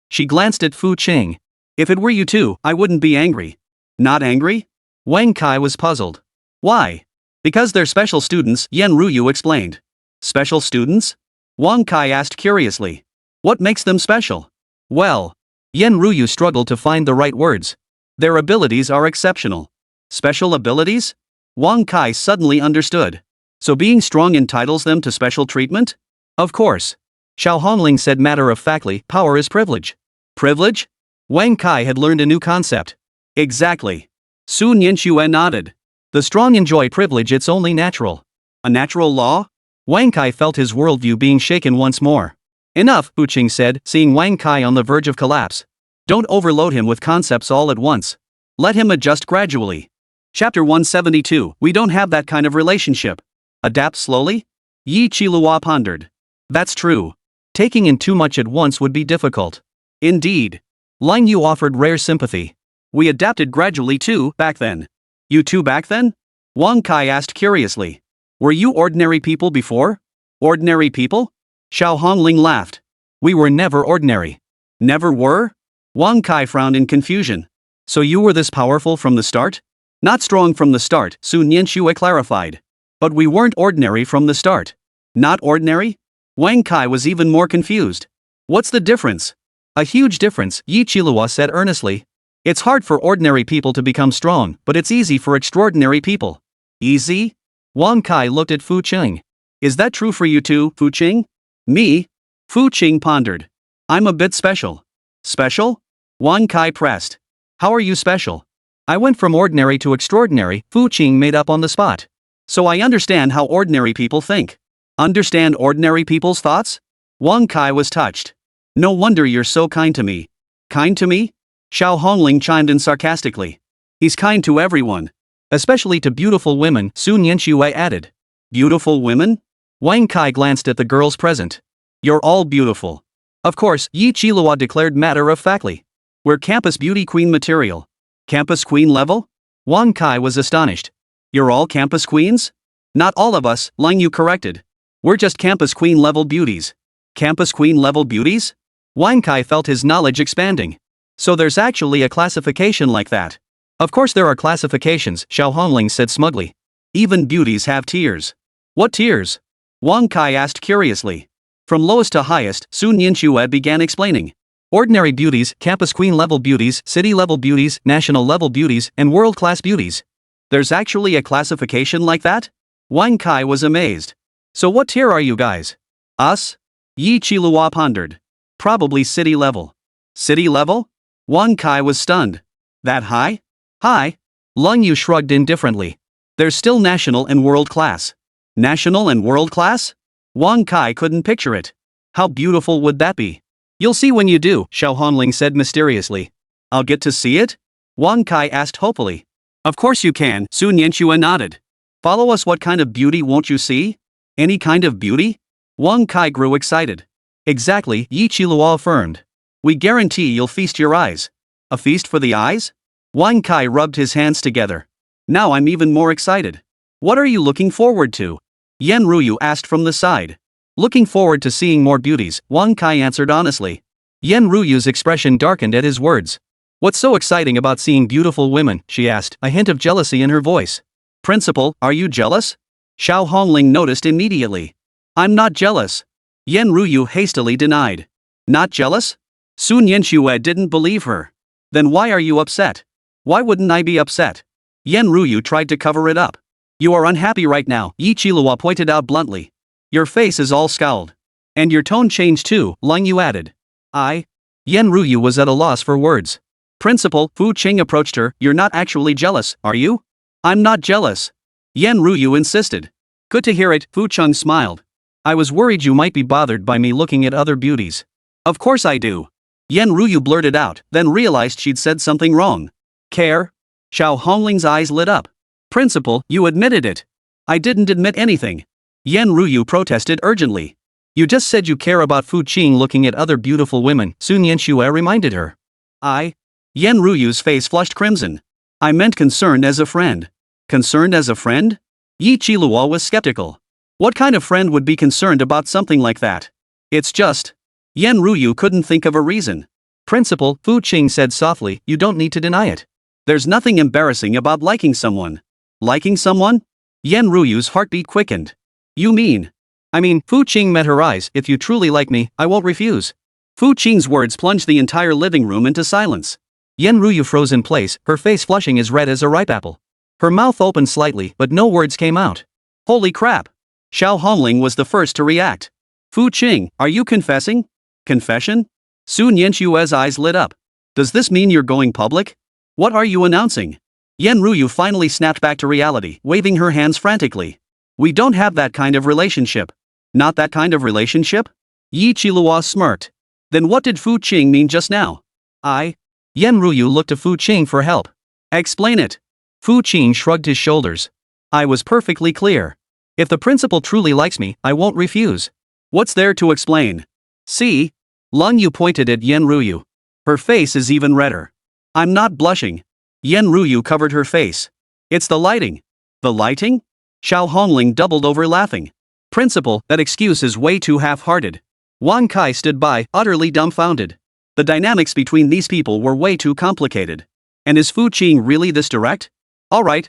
She glanced at Fu Qing. If it were you too, I wouldn't be angry. Not angry? Wang Kai was puzzled. Why? Because they're special students, Yan Ruyu explained. Special students? Wang Kai asked curiously. What makes them special? Well, Yan Ruyu struggled to find the right words. Their abilities are exceptional. Special abilities? Wang Kai suddenly understood. So being strong entitles them to special treatment? Of course. Xiao Hongling said matter-of-factly, power is privilege. Privilege? Wang Kai had learned a new concept. Exactly. Sun Yinxue nodded. The strong enjoy privilege, it's only natural. A natural law? Wang Kai felt his worldview being shaken once more. Enough, Fu Qing said, seeing Wang Kai on the verge of collapse. Don't overload him with concepts all at once. Let him adjust gradually. Chapter 172, we don't have that kind of relationship. Adapt slowly? Yi Qilua pondered. That's true. Taking in too much at once would be difficult. Indeed. Lang Yu offered rare sympathy. We adapted gradually too, back then. You too back then? Wang Kai asked curiously. Were you ordinary people before? Ordinary people? Xiao Hongling laughed. We were never ordinary. Never were? Wang Kai frowned in confusion. So you were this powerful from the start? Not strong from the start, Sun Yinxue clarified. But we weren't ordinary from the start. Not ordinary? Wang Kai was even more confused. What's the difference? A huge difference, Yi Qilua said earnestly. It's hard for ordinary people to become strong, but it's easy for extraordinary people. Easy? Wang Kai looked at Fu Qing. Is that true for you too, Fu Qing? Me? Fu Qing pondered. I'm a bit special. Special? Wang Kai pressed. How are you special? I went from ordinary to extraordinary, Fu Qing made up on the spot. So I understand how ordinary people think. Understand ordinary people's thoughts? Wang Kai was touched. No wonder you're so kind to me. Kind to me? Xiao Hongling chimed in sarcastically. He's kind to everyone. Especially to beautiful women, Sun Yinxue added. Beautiful women? Wang Kai glanced at the girls present. You're all beautiful. Of course, Yi Qilua declared matter-of-factly. We're campus beauty queen material. Campus queen level? Wang Kai was astonished. You're all campus queens? Not all of us, Lang Yu corrected. We're just campus queen level beauties. Campus queen level beauties? Wang Kai felt his knowledge expanding. So there's actually a classification like that. Of course there are classifications, Xiao Hongling said smugly. Even beauties have tiers. What tiers? Wang Kai asked curiously. From lowest to highest, Sun Yinxue began explaining. Ordinary beauties, campus queen level beauties, city level beauties, national level beauties, and world class beauties. There's actually a classification like that? Wang Kai was amazed. So what tier are you guys? Us? Yi Qilua pondered. Probably city level. City level? Wang Kai was stunned. That high? High? Lung Yu shrugged indifferently. There's still national and world class. National and world class? Wang Kai couldn't picture it. How beautiful would that be? You'll see when you do, Xiao Honling said mysteriously. I'll get to see it? Wang Kai asked hopefully. Of course you can, Sun Yanxue nodded. Follow us. What kind of beauty won't you see? Any kind of beauty? Wang Kai grew excited. Exactly, Yi Qilua affirmed. We guarantee you'll feast your eyes. A feast for the eyes? Wang Kai rubbed his hands together. Now I'm even more excited. What are you looking forward to? Yan Ruyu asked from the side. Looking forward to seeing more beauties, Wang Kai answered honestly. Yan Ruyu's expression darkened at his words. What's so exciting about seeing beautiful women, she asked, a hint of jealousy in her voice. Principal, are you jealous? Xiao Hongling noticed immediately. I'm not jealous. Yan Ruyu hastily denied. Not jealous? Sun Yanxue didn't believe her. Then why are you upset? Why wouldn't I be upset? Yan Ruyu tried to cover it up. You are unhappy right now, Yi Qilua pointed out bluntly. Your face is all scowled. And your tone changed too, Lung Yu added. Yan Ruyu was at a loss for words. Principal, Fu Qing approached her. You're not actually jealous, are you? I'm not jealous. Yan Ruyu insisted. Good to hear it, Fu Qing smiled. I was worried you might be bothered by me looking at other beauties. Of course I do. Yan Ruyu blurted out, then realized she'd said something wrong. Care? Xiao Hongling's eyes lit up. Principal, you admitted it. I didn't admit anything. Yan Ruyu protested urgently. You just said you care about Fu Qing looking at other beautiful women, Sun Yanxue reminded her. Yan Ruyu's face flushed crimson. I meant concerned as a friend. Concerned as a friend? Yi Qilua was skeptical. What kind of friend would be concerned about something like that? It's just. Yan Ruyu couldn't think of a reason. Principal, Fu Qing said softly, you don't need to deny it. There's nothing embarrassing about liking someone. Liking someone? Yan Ruyu's heartbeat quickened. You mean? Fu Qing met her eyes. If you truly like me, I won't refuse. Fu Qing's words plunged the entire living room into silence. Yan Ruyu froze in place, her face flushing as red as a ripe apple. Her mouth opened slightly, but no words came out. Holy crap! Xiao Hongling was the first to react. Fu Qing, are you confessing? Confession? Sun Yanxue's eyes lit up. Does this mean you're going public? What are you announcing? Yan Ruyu finally snapped back to reality, waving her hands frantically. We don't have that kind of relationship. Not that kind of relationship? Yi Qilua smirked. Then what did Fu Qing mean just now? Yan Ruyu looked to Fu Qing for help. Explain it. Fu Qing shrugged his shoulders. I was perfectly clear. If the principal truly likes me, I won't refuse. What's there to explain? See? Lung Yu pointed at Yan Ruyu. Her face is even redder. I'm not blushing. Yan Ruyu covered her face. It's the lighting. The lighting? Xiao Hongling doubled over laughing. Principal, that excuse is way too half-hearted. Wang Kai stood by, utterly dumbfounded. The dynamics between these people were way too complicated. And is Fu Qing really this direct? Alright.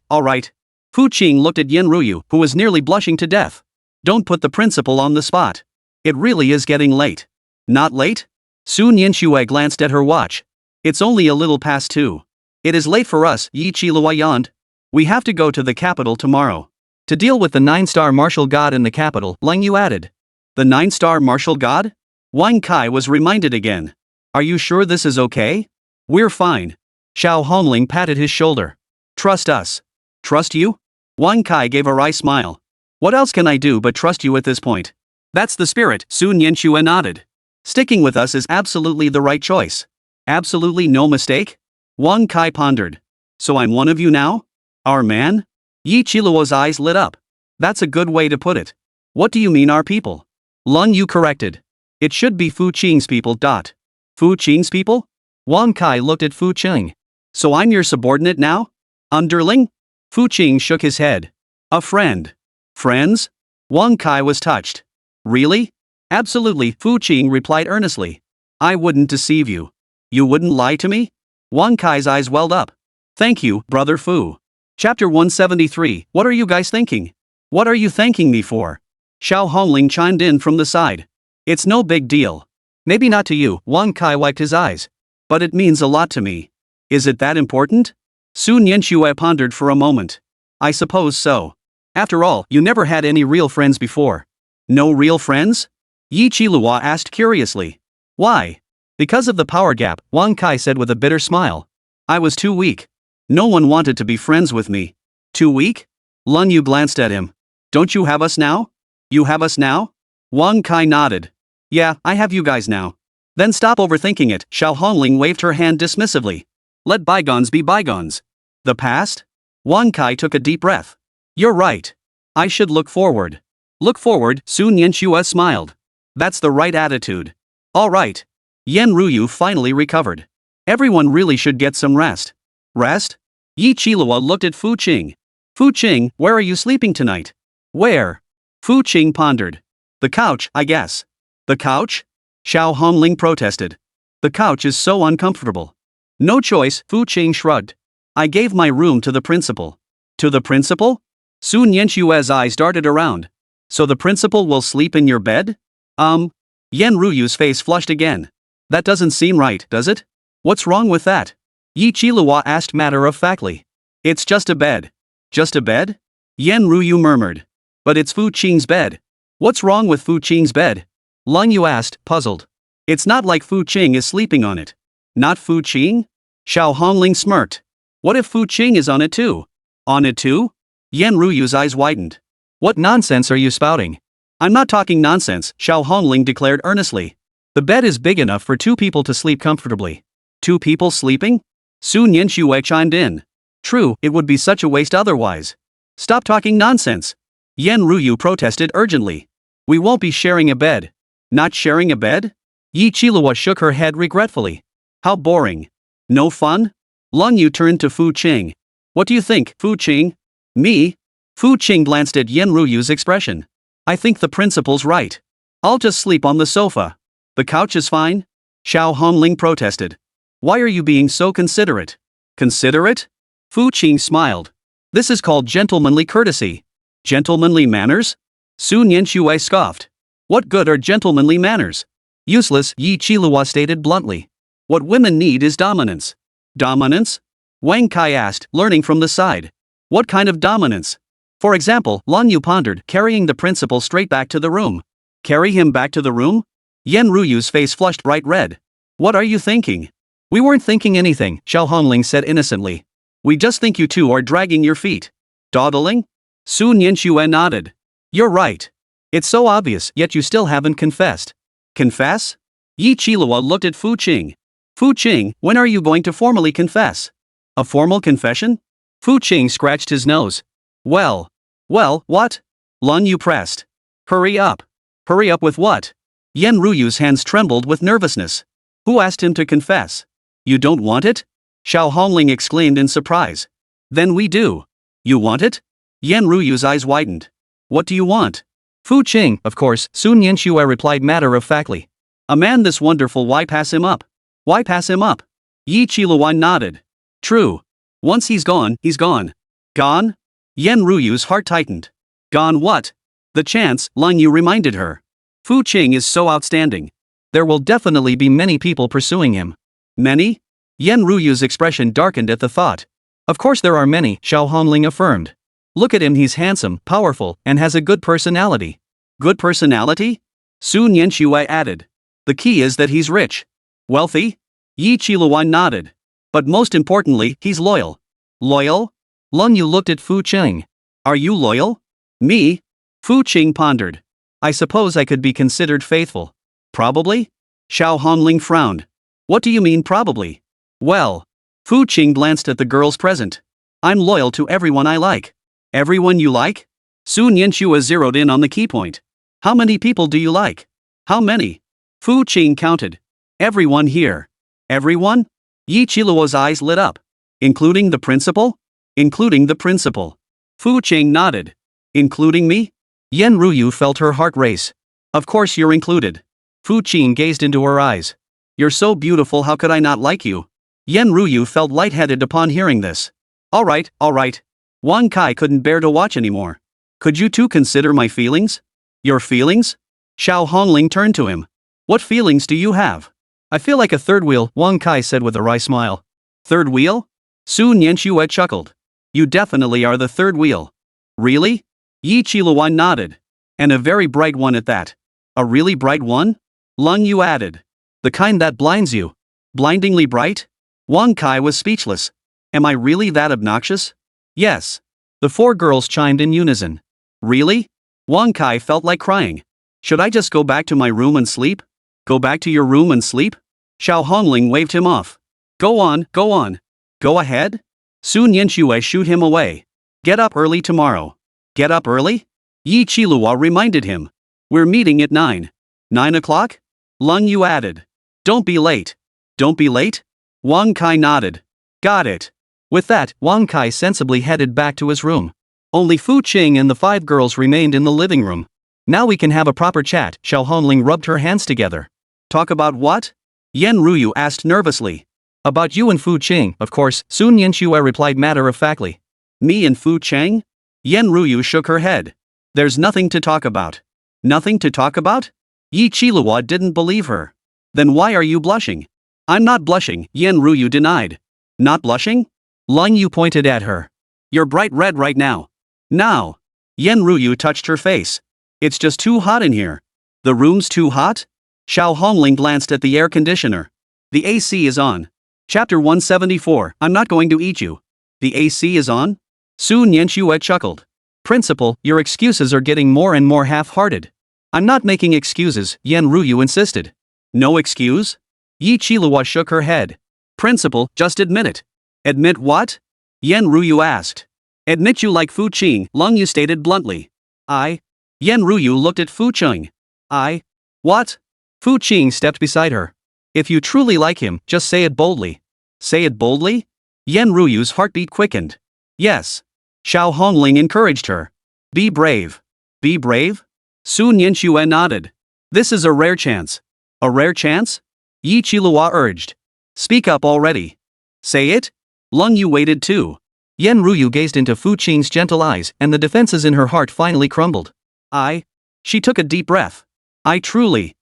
Fu Qing looked at Yan Ruyu, who was nearly blushing to death. Don't put the principal on the spot. It really is getting late. Not late? Sun Yanxue glanced at her watch. It's only a little past 2. It is late for us, Yi Qilua yawned. We have to go to the capital tomorrow. To deal with the 9-star martial god in the capital, Lung Yu added. The 9-star martial god? Wang Kai was reminded again. Are you sure this is okay? We're fine. Xiao Hongling patted his shoulder. Trust us. Trust you? Wang Kai gave a wry smile. What else can I do but trust you at this point? That's the spirit, Sun Yanxue nodded. Sticking with us is absolutely the right choice. Absolutely no mistake? Wang Kai pondered. So I'm one of you now? Our man? Yi Qiluo's eyes lit up. That's a good way to put it. What do you mean our people? Lung Yu corrected. It should be Fu Qing's people. Fu Qing's people? Wang Kai looked at Fu Qing. So I'm your subordinate now? Underling? Fu Qing shook his head. A friend. Friends? Wang Kai was touched. Really? Absolutely, Fu Qing replied earnestly. I wouldn't deceive you. You wouldn't lie to me? Wang Kai's eyes welled up. Thank you, brother Fu. Chapter 173, What are you guys thinking? What are you thanking me for? Xiao Hongling chimed in from the side. It's no big deal. Maybe not to you, Wang Kai wiped his eyes. But it means a lot to me. Is it that important? Su Nianxue pondered for a moment. I suppose so. After all, you never had any real friends before. No real friends? Yi Qilua asked curiously. Why? Because of the power gap, Wang Kai said with a bitter smile. I was too weak. No one wanted to be friends with me. Too weak? Lun Yu glanced at him. Don't you have us now? You have us now? Wang Kai nodded. Yeah, I have you guys now. Then stop overthinking it, Xiao Hongling waved her hand dismissively. Let bygones be bygones. The past? Wang Kai took a deep breath. You're right. I should look forward. Look forward, Su Nianxue smiled. That's the right attitude. All right. Yan Ruyu finally recovered. Everyone really should get some rest. Rest? Yi Qilua looked at Fu Qing. Fu Qing, where are you sleeping tonight? Where? Fu Qing pondered. The couch, I guess. The couch? Xiao Hongling protested. The couch is so uncomfortable. No choice, Fu Qing shrugged. I gave my room to the principal. To the principal? Su Nianxue's eyes darted around. So the principal will sleep in your bed? Yan Ruyu's face flushed again. That doesn't seem right, does it? What's wrong with that? Yi Qilua asked matter-of-factly. It's just a bed. Just a bed? Yan Ruyu murmured. But it's Fu Qing's bed. What's wrong with Fu Qing's bed? Lun Yu asked, puzzled. It's not like Fu Qing is sleeping on it. Not Fu Qing? Xiao Hongling smirked. What if Fu Qing is on it too? On it too? Yan Ruyu's eyes widened. What nonsense are you spouting? I'm not talking nonsense, Xiao Hongling declared earnestly. The bed is big enough for 2 people to sleep comfortably. 2 people sleeping? Su Nianxue chimed in. True, it would be such a waste otherwise. Stop talking nonsense. Yan Ruyu protested urgently. We won't be sharing a bed. Not sharing a bed? Yi Qilua shook her head regretfully. How boring. No fun? Lun Yu turned to Fu Qing. What do you think, Fu Qing? Me? Fu Qing glanced at Yan Ruyu's expression. I think the principal's right. I'll just sleep on the sofa. The couch is fine? Xiao Hongling protested. Why are you being so considerate? Considerate? Fu Qing smiled. This is called gentlemanly courtesy. Gentlemanly manners? Su Nianxue scoffed. What good are gentlemanly manners? Useless, Yi Qilua stated bluntly. What women need is dominance. Dominance? Wang Kai asked, learning from the side. What kind of dominance? For example, Lun Yu pondered, carrying the principal straight back to the room. Carry him back to the room? Yan Ruyu's face flushed bright red. What are you thinking? We weren't thinking anything, Xiao Hongling said innocently. We just think you two are dragging your feet. Dawdling? Su Nianxue nodded. You're right. It's so obvious, yet you still haven't confessed. Confess? Yi Qilua looked at Fu Qing. Fu Qing, when are you going to formally confess? A formal confession? Fu Qing scratched his nose. Well, what? Lun Yu pressed. Hurry up. Hurry up with what? Yan Ruyu's hands trembled with nervousness. Who asked him to confess? You don't want it? Xiao Hongling exclaimed in surprise. Then we do. You want it? Yan Ruyu's eyes widened. What do you want? Fu Qing, of course, Su Nianxue replied matter-of-factly. A man this wonderful, why pass him up? Why pass him up? Yi Qilua nodded. True. Once he's gone, he's gone. Gone? Yan Ruyu's heart tightened. Gone what? The chance, Lun Yu reminded her. Fu Qing is so outstanding. There will definitely be many people pursuing him. Many? Yan Ruyu's expression darkened at the thought. Of course there are many, Xiao Hongling affirmed. Look at him, he's handsome, powerful, and has a good personality. Good personality? Su Nianxue added. The key is that he's rich. Wealthy? Yi Qilua nodded. But most importantly, he's loyal. Loyal? Lun Yu looked at Fu Qing. Are you loyal? Me? Fu Qing pondered. I suppose I could be considered faithful. Probably? Xiao Hongling frowned. What do you mean probably? Well, Fu Qing glanced at the girls present. I'm loyal to everyone I like. Everyone you like? Su Nianxue zeroed in on the key point. How many people do you like? How many? Fu Qing counted. Everyone here. Everyone? Yi Qiluo's eyes lit up. Including the principal? Including the principal. Fu Qing nodded. Including me? Yan Ruyu felt her heart race. Of course you're included. Fu Qing gazed into her eyes. You're so beautiful, how could I not like you? Yan Ruyu felt lightheaded upon hearing this. All right. Wang Kai couldn't bear to watch anymore. Could you two consider my feelings? Your feelings? Xiao Hongling turned to him. What feelings do you have? I feel like a third wheel, Wang Kai said with a wry smile. Third wheel? Su Nianxue chuckled. You definitely are the third wheel. Really? Yi Qiluan nodded. And a very bright one at that. A really bright one? Lung Yu added. The kind that blinds you. Blindingly bright? Wang Kai was speechless. Am I really that obnoxious? Yes. The four girls chimed in unison. Really? Wang Kai felt like crying. Should I just go back to my room and sleep? Go back to your room and sleep? Xiao Hongling waved him off. Go on, go on. Go ahead? Su Nianxue shooed him away. Get up early tomorrow. Get up early? Yi Qilua reminded him. We're meeting at 9. 9 o'clock? Lung Yu added. Don't be late. Don't be late? Wang Kai nodded. Got it. With that, Wang Kai sensibly headed back to his room. Only Fu Qing and the five girls remained in the living room. Now we can have a proper chat, Xiao Hongling rubbed her hands together. Talk about what? Yan Ruyu asked nervously. About you and Fu Qing, of course, Sun Yanxue replied matter-of-factly. Me and Fu Cheng? Yan Ruyu shook her head. There's nothing to talk about. Nothing to talk about? Yi Qilua didn't believe her. Then why are you blushing? I'm not blushing, Yan Ruyu denied. Not blushing? Lung Yu pointed at her. You're bright red right now. Now. Yan Ruyu touched her face. It's just too hot in here. The room's too hot? Xiao Hongling glanced at the air conditioner. The AC is on. Chapter 174, I'm not going to eat you. The AC is on? Su Nianxue chuckled. Principal, your excuses are getting more and more half-hearted. I'm not making excuses, Yan Ruyu insisted. No excuse? Yi Qilua shook her head. Principal, just admit it. Admit what? Yan Ruyu asked. Admit you like Fu Qing, Lung Yu stated bluntly. Yan Ruyu looked at Fu Qing. What? Fu Qing stepped beside her. If you truly like him, just say it boldly. Say it boldly? Yan Ruyu's heartbeat quickened. Yes. Xiao Hongling encouraged her. Be brave. Be brave? Su Nianxue nodded. This is a rare chance. A rare chance? Yi Qilua urged. Speak up already. Say it? Lung Yu waited too. Yan Ruyu gazed into Fu Qing's gentle eyes, and the defenses in her heart finally crumbled. She took a deep breath. Truly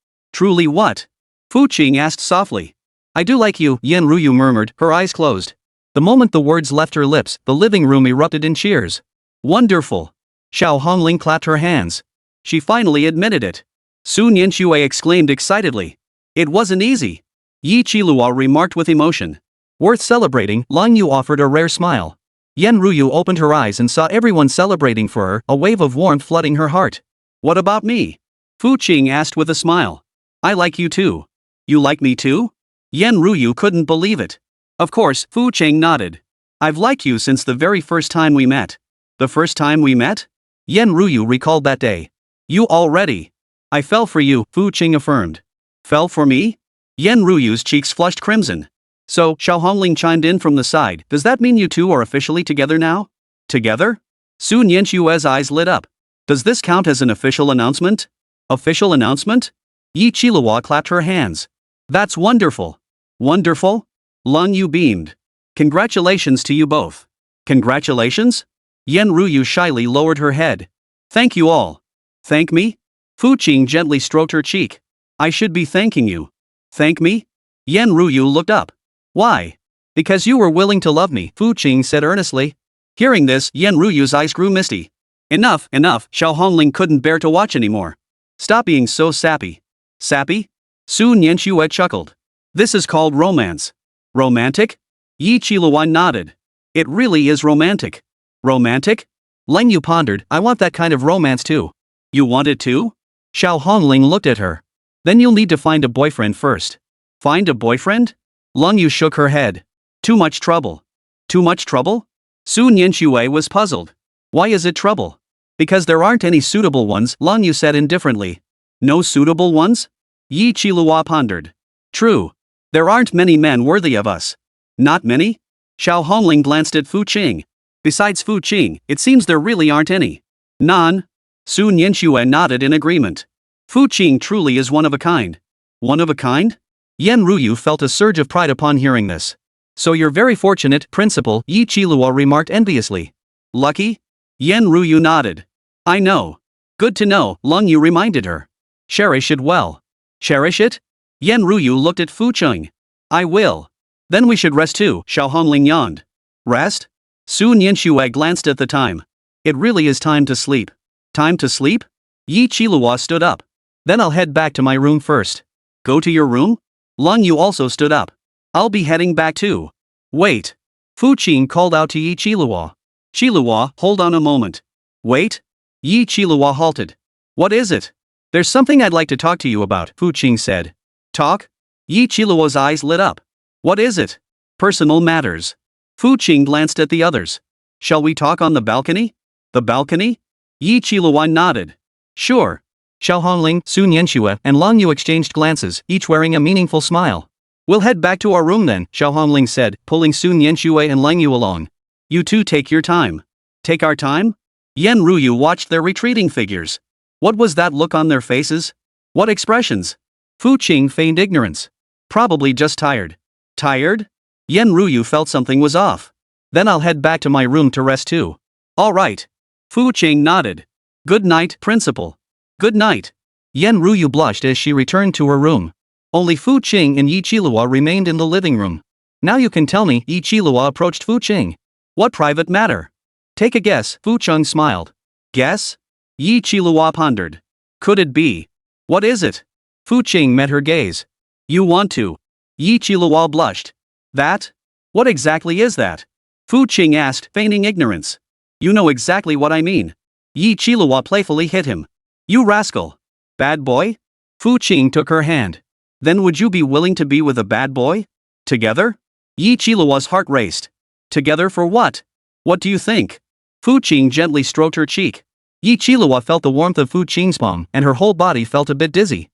what? Fu Qing asked softly. I do like you, Yan Ruyu murmured, her eyes closed. The moment the words left her lips, the living room erupted in cheers. Wonderful. Xiao Hongling clapped her hands. She finally admitted it. Su Nianxue exclaimed excitedly. It wasn't easy. Yi Qilua remarked with emotion. Worth celebrating, Lung Yu offered a rare smile. Yan Ruyu opened her eyes and saw everyone celebrating for her, a wave of warmth flooding her heart. What about me? Fu Qing asked with a smile. I like you too. You like me too? Yan Ruyu couldn't believe it. Of course, Fu Qing nodded. I've liked you since the very first time we met. The first time we met? Yan Ruyu recalled that day. You already. I fell for you, Fu Qing affirmed. Fell for me? Yan Ruyu's cheeks flushed crimson. So, Xiao Hongling chimed in from the side, does that mean you two are officially together now? Together? Su Nianxue's eyes lit up. Does this count as an official announcement? Official announcement? Yi Qilua clapped her hands. That's wonderful. Wonderful? Lung Yu beamed. Congratulations to you both. Congratulations? Yan Ruyu shyly lowered her head. Thank you all. Thank me? Fu Qing gently stroked her cheek. I should be thanking you. Thank me? Yan Ruyu looked up. Why? Because you were willing to love me, Fu Qing said earnestly. Hearing this, Yan Ruyu's eyes grew misty. Enough, Xiao Hongling couldn't bear to watch anymore. Stop being so sappy. Sappy? Su Nianxue chuckled. This is called romance. Romantic? Yi Qilua nodded. It really is romantic. Romantic? Leng Yu pondered, I want that kind of romance too. You want it too? Xiao Hongling looked at her. Then you'll need to find a boyfriend first. Find a boyfriend? Lung Yu shook her head. Too much trouble. Too much trouble? Su Nianxue was puzzled. Why is it trouble? Because there aren't any suitable ones, Lung Yu said indifferently. No suitable ones? Yi Qilua pondered. True. There aren't many men worthy of us. Not many? Xiao Hongling glanced at Fu Qing. Besides Fu Qing, it seems there really aren't any. None. Su Nianxue nodded in agreement. Fu Qing truly is one of a kind. One of a kind? Yan Ruyu felt a surge of pride upon hearing this. So you're very fortunate, Principal, Yi Qilua remarked enviously. Lucky? Yen Ruyu nodded. I know. Good to know, Lung Yu reminded her. Cherish it well. Cherish it? Yen Ruyu looked at Fu Qing. I will. Then we should rest too, Xiao Hongling yawned. Rest? Su Nianxue glanced at the time. It really is time to sleep. Time to sleep? Yi Qilihua stood up. Then I'll head back to my room first. Go to your room? Lung Yu also stood up. I'll be heading back too. Wait. Fu Qing called out to Yi Qilihua. Qilihua, hold on a moment. Wait? Yi Qilihua halted. What is it? There's something I'd like to talk to you about, Fu Qing said. Talk? Yi Qiluo's eyes lit up. What is it? Personal matters. Fu Qing glanced at the others. Shall we talk on the balcony? The balcony? Yi Qiluo nodded. Sure. Xiao Hongling, Su Nianxue, and Long Yu exchanged glances, each wearing a meaningful smile. We'll head back to our room then, Xiao Hongling said, pulling Su Nianxue and Lang Yu along. You two take your time. Take our time? Yen Ruyu watched their retreating figures. What was that look on their faces? What expressions? Fu Qing feigned ignorance. Probably just tired. Tired? Yen Ruyu felt something was off. Then I'll head back to my room to rest too. All right. Fu Qing nodded. Good night, Principal. Good night. Yen Ruyu blushed as she returned to her room. Only Fu Qing and Yi Qilihua remained in the living room. Now you can tell me, Yi Qilihua approached Fu Qing. What private matter? Take a guess, Fu Qing smiled. Guess? Yi Qilihua pondered. Could it be? What is it? Fu Qing met her gaze. You want to? Yi Qilihua blushed. That? What exactly is that? Fu Qing asked, feigning ignorance. You know exactly what I mean. Yi Qilihua playfully hit him. You rascal. Bad boy? Fu Qing took her hand. Then would you be willing to be with a bad boy? Together? Yi Qiluo's heart raced. Together for what? What do you think? Fu Qing gently stroked her cheek. Yi Qilihua felt the warmth of Fu Qing's palm, and her whole body felt a bit dizzy.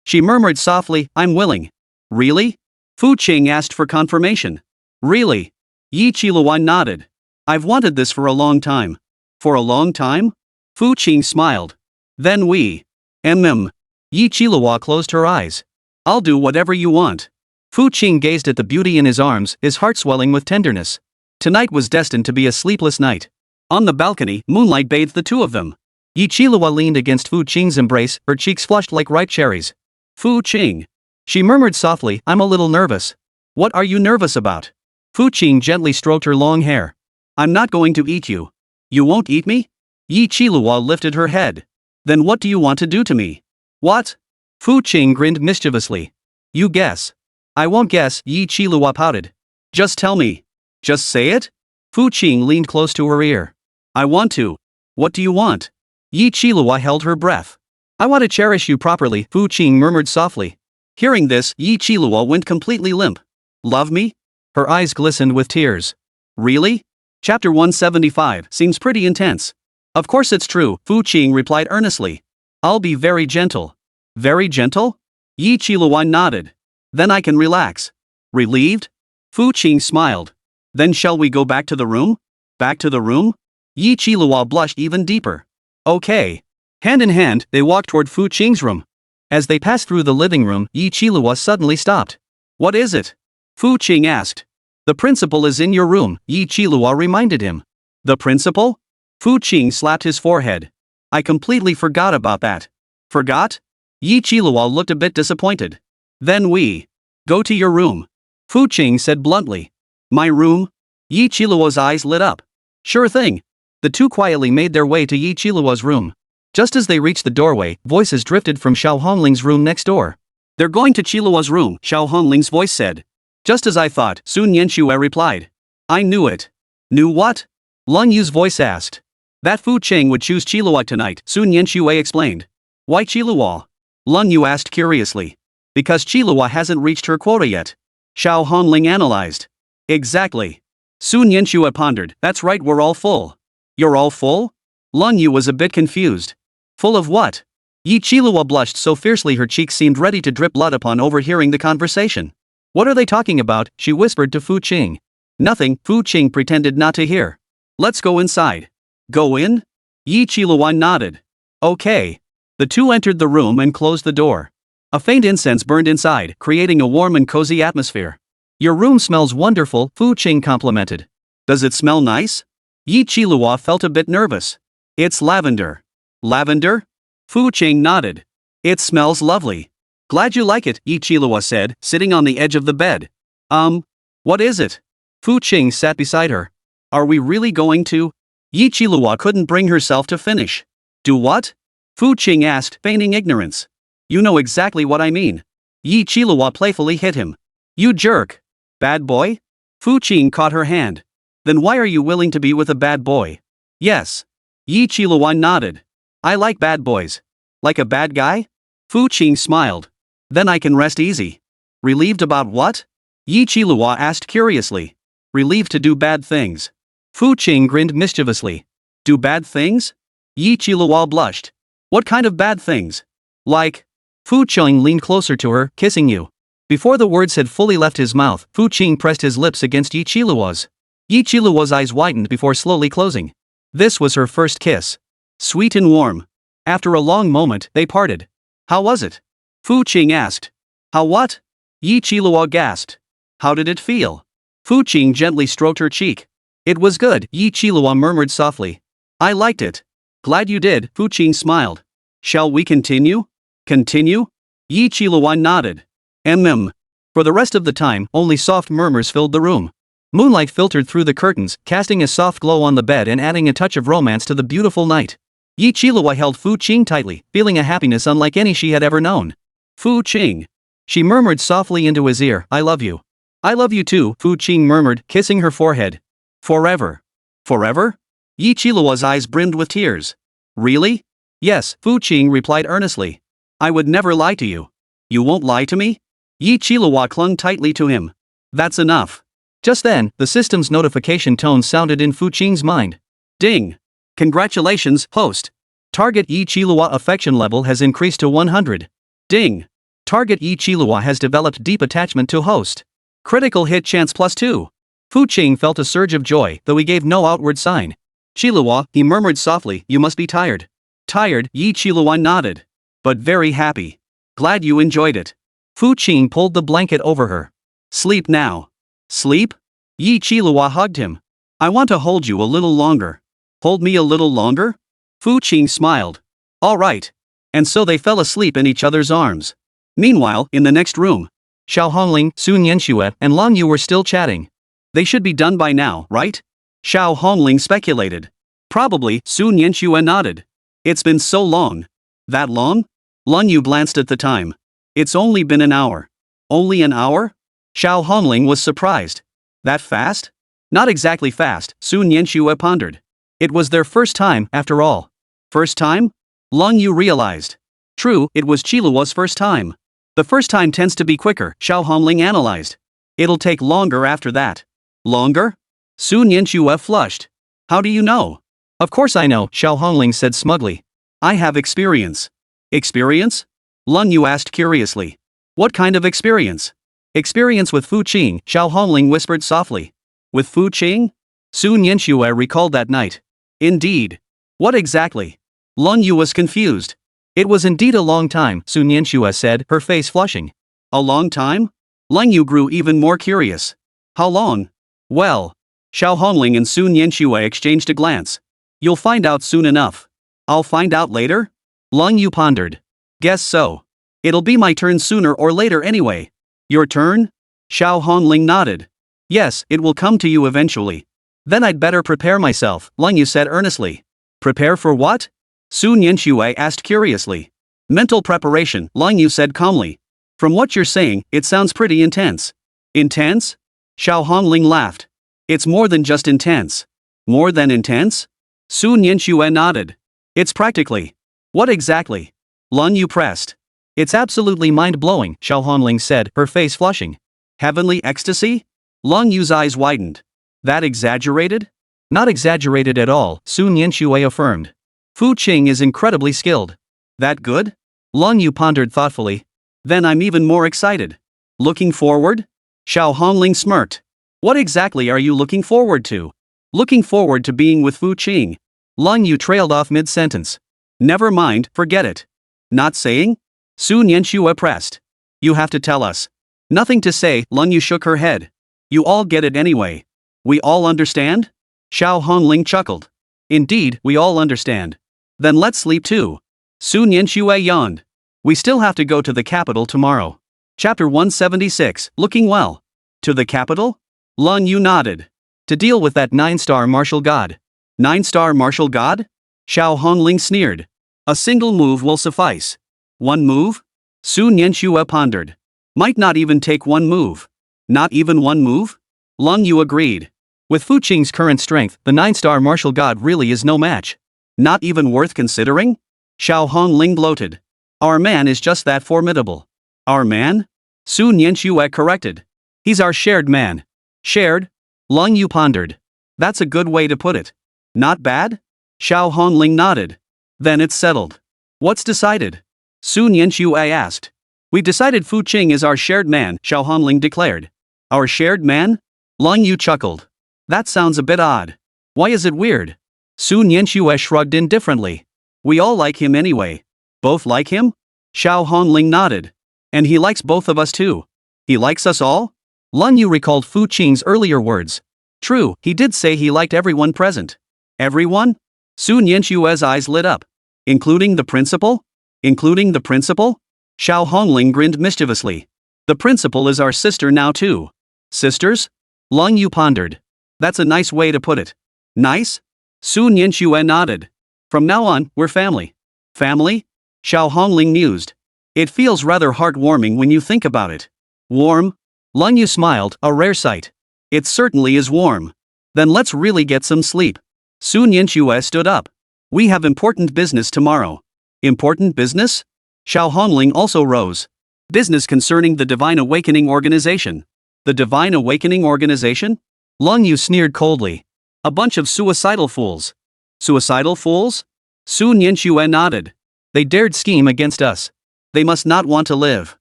She murmured softly, I'm willing. Really? Fu Qing asked for confirmation. Really? Yi Qilihua nodded. I've wanted this for a long time. For a long time? Fu Qing smiled. Then we. Yi Qilihua closed her eyes. I'll do whatever you want. Fu Qing gazed at the beauty in his arms, his heart swelling with tenderness. Tonight was destined to be a sleepless night. On the balcony, moonlight bathed the two of them. Yi Qilihua leaned against Fu Qing's embrace, her cheeks flushed like ripe cherries. Fu Qing. She murmured softly, I'm a little nervous. What are you nervous about? Fu Qing gently stroked her long hair. I'm not going to eat you. You won't eat me? Yi Qilihua lifted her head. Then what do you want to do to me? What? Fu Qing grinned mischievously. You guess. I won't guess, Yi Qilihua pouted. Just tell me. Just say it? Fu Qing leaned close to her ear. I want to. What do you want? Yi Qilihua held her breath. I want to cherish you properly, Fu Qing murmured softly. Hearing this, Yi Qilihua went completely limp. Love me? Her eyes glistened with tears. Really? Chapter 175 seems pretty intense. Of course it's true, Fu Qing replied earnestly. I'll be very gentle. Very gentle? Yi Qilihua nodded. Then I can relax. Relieved? Fu Qing smiled. Then shall we go back to the room? Back to the room? Yi Qilihua blushed even deeper. Okay. Hand in hand, they walked toward Fu Qing's room. As they passed through the living room, Yi Qilihua suddenly stopped. What is it? Fu Qing asked. The principal is in your room, Yi Qilihua reminded him. The principal? Fu Qing slapped his forehead. I completely forgot about that. Forgot? Yi Qilihua looked a bit disappointed. Then we. Go to your room. Fu Qing said bluntly. My room? Yi Qiluo's eyes lit up. Sure thing. The two quietly made their way to Yi Qiluo's room. Just as they reached the doorway, voices drifted from Xiao Hongling's room next door. They're going to Qiluo's room, Xiao Hongling's voice said. Just as I thought, Su Nianxue replied. I knew it. Knew what? Lung Yu's voice asked. That Fu Qing would choose Qilihua tonight, Su Nianxue explained. Why Qilihua? Lung Yu asked curiously. Because Qilihua hasn't reached her quota yet. Xiao Hongling analyzed. Exactly. Su Nianxue pondered, that's right, we're all full. You're all full? Lung Yu was a bit confused. Full of what? Yi Qilihua blushed so fiercely her cheeks seemed ready to drip blood upon overhearing the conversation. What are they talking about? She whispered to Fu Qing. Nothing, Fu Qing pretended not to hear. Let's go inside. Go in? Yi Qilihua nodded. Okay. The two entered the room and closed the door. A faint incense burned inside, creating a warm and cozy atmosphere. Your room smells wonderful, Fu Qing complimented. Does it smell nice? Yi Qilihua felt a bit nervous. It's lavender. Lavender? Fu Qing nodded. It smells lovely. Glad you like it, Yi Qilihua said, sitting on the edge of the bed. What is it? Fu Qing sat beside her. Are we really going to? Yi Qilihua couldn't bring herself to finish. Do what? Fu Qing asked, feigning ignorance. You know exactly what I mean. Yi Qilihua playfully hit him. You jerk. Bad boy? Fu Qing caught her hand. Then why are you willing to be with a bad boy? Yes. Yi Qilihua nodded. I like bad boys. Like a bad guy? Fu Qing smiled. Then I can rest easy. Relieved about what? Yi Qilihua asked curiously. Relieved to do bad things. Fu Qing grinned mischievously. Do bad things? Yi Qilihua blushed. What kind of bad things? Like? Fu Qing leaned closer to her, kissing you. Before the words had fully left his mouth, Fu Qing pressed his lips against Yi Qilua's. Yi Qilua's eyes widened before slowly closing. This was her first kiss. Sweet and warm. After a long moment, they parted. How was it? Fu Qing asked. How what? Yi Qilihua gasped. How did it feel? Fu Qing gently stroked her cheek. It was good, Yi Qilihua murmured softly. I liked it. Glad you did, Fu Qing smiled. Shall we continue? Continue? Yi Qilihua nodded. For the rest of the time, only soft murmurs filled the room. Moonlight filtered through the curtains, casting a soft glow on the bed and adding a touch of romance to the beautiful night. Yi Qilihua held Fu Qing tightly, feeling a happiness unlike any she had ever known. Fu Qing. She murmured softly into his ear, I love you. I love you too, Fu Qing murmured, kissing her forehead. Forever. Forever? Yi Qilua's eyes brimmed with tears. Really? Yes, Fu Qing replied earnestly. I would never lie to you. You won't lie to me? Yi Qilihua clung tightly to him. That's enough. Just then, the system's notification tone sounded in Fu Qing's mind. Ding. Congratulations, host. Target Yi Qilihua affection level has increased to 100. Ding. Target Yi Qilihua has developed deep attachment to host. Critical hit chance +2. Fu Qing felt a surge of joy, though he gave no outward sign. Qilihua, he murmured softly, you must be tired. Tired, Yi Qilihua nodded. But very happy. Glad you enjoyed it. Fu Qing pulled the blanket over her. Sleep now. Sleep? Yi Qilihua hugged him. I want to hold you a little longer. Hold me a little longer? Fu Qing smiled. All right. And so they fell asleep in each other's arms. Meanwhile, in the next room, Xiao Hongling, Sun Yanxue, and Lang Yu were still chatting. They should be done by now, right? Xiao Hongling speculated. Probably, Sun Yanxue nodded. It's been so long. That long? Lang Yu glanced at the time. It's only been an hour. Only an hour? Xiao Hongling was surprised. That fast? Not exactly fast, Sun Yanxue pondered. It was their first time, after all. First time? Lang Yu realized. True, it was Qilua's first time. The first time tends to be quicker, Xiao Hongling analyzed. It'll take longer after that. Longer? Sun Yanxue flushed. How do you know? Of course I know, Xiao Hongling said smugly. I have experience. Experience? Lang Yu asked curiously. What kind of experience? Experience with Fu Qing, Xiao Hongling whispered softly. With Fu Qing? Sun Yanxue recalled that night. Indeed. What exactly? Lang Yu was confused. It was indeed a long time, Sun Yanxue said, her face flushing. A long time? Lang Yu grew even more curious. How long? Well. Xiao Hongling and Sun Yanxue exchanged a glance. You'll find out soon enough. I'll find out later? Lang Yu pondered. Guess so. It'll be my turn sooner or later anyway. Your turn? Xiao Hongling nodded. Yes, it will come to you eventually. Then I'd better prepare myself, Lang Yu said earnestly. Prepare for what? Sun Yanxue asked curiously. Mental preparation, Lang Yu said calmly. From what you're saying, it sounds pretty intense. Intense? Xiao Hongling laughed. It's more than just intense. More than intense? Sun Yanxue nodded. It's practically. What exactly? Lang Yu pressed. It's absolutely mind-blowing, Xiao Hongling said, her face flushing. Heavenly ecstasy? Lang Yu's eyes widened. That exaggerated? Not exaggerated at all, Sun Yanxue affirmed. Fu Qing is incredibly skilled. That good? Lang Yu pondered thoughtfully. Then I'm even more excited. Looking forward? Xiao Hongling smirked. What exactly are you looking forward to? Looking forward to being with Fu Qing. Lang Yu trailed off mid-sentence. Never mind, forget it. Not saying? Sun Yanxue pressed. You have to tell us. Nothing to say, Lang Yu shook her head. You all get it anyway. We all understand? Xiao Hongling chuckled. Indeed, we all understand. Then let's sleep too. Sun Yanxue yawned. We still have to go to the capital tomorrow. Chapter 176, Looking Well. To the capital? Lung Yu nodded. To deal with that 9-star martial god. 9-star martial god? Xiao Hongling sneered. A single move will suffice. One move? Sun Yanxue pondered. Might not even take one move. Not even one move? Lung Yu agreed. With Fu Qing's current strength, the 9-star martial god really is no match. Not even worth considering? Xiao Hongling gloated. Our man is just that formidable. Our man? Sun Yanxue corrected. He's our shared man. Shared? Lung Yu pondered. That's a good way to put it. Not bad? Xiao Hongling nodded. Then it's settled. What's decided? Sun Yanxue asked. We've decided Fu Qing is our shared man, Xiao Hongling declared. Our shared man? Lung Yu chuckled. That sounds a bit odd. Why is it weird? Sun Yanxue shrugged indifferently. We all like him anyway. Both like him? Xiao Hongling nodded. And he likes both of us too. He likes us all? Lung Yu recalled Fu Qing's earlier words. True, he did say he liked everyone present. Everyone? Sun Yanxue's eyes lit up. Including the principal? Including the principal? Xiao Hongling grinned mischievously. The principal is our sister now too. Sisters? Lung Yu pondered. That's a nice way to put it. Nice? Sun Yanxue nodded. From now on, we're family. Family? Xiao Hongling mused. It feels rather heartwarming when you think about it. Warm? Lung Yu smiled, a rare sight. It certainly is warm. Then let's really get some sleep. Sun Yanxue stood up. We have important business tomorrow. Important business? Xiao Hongling also rose. Business concerning the Divine Awakening Organization. The Divine Awakening Organization? Lung Yu sneered coldly. A bunch of suicidal fools. Suicidal fools? Sun Yanxue nodded. They dared scheme against us. They must not want to live.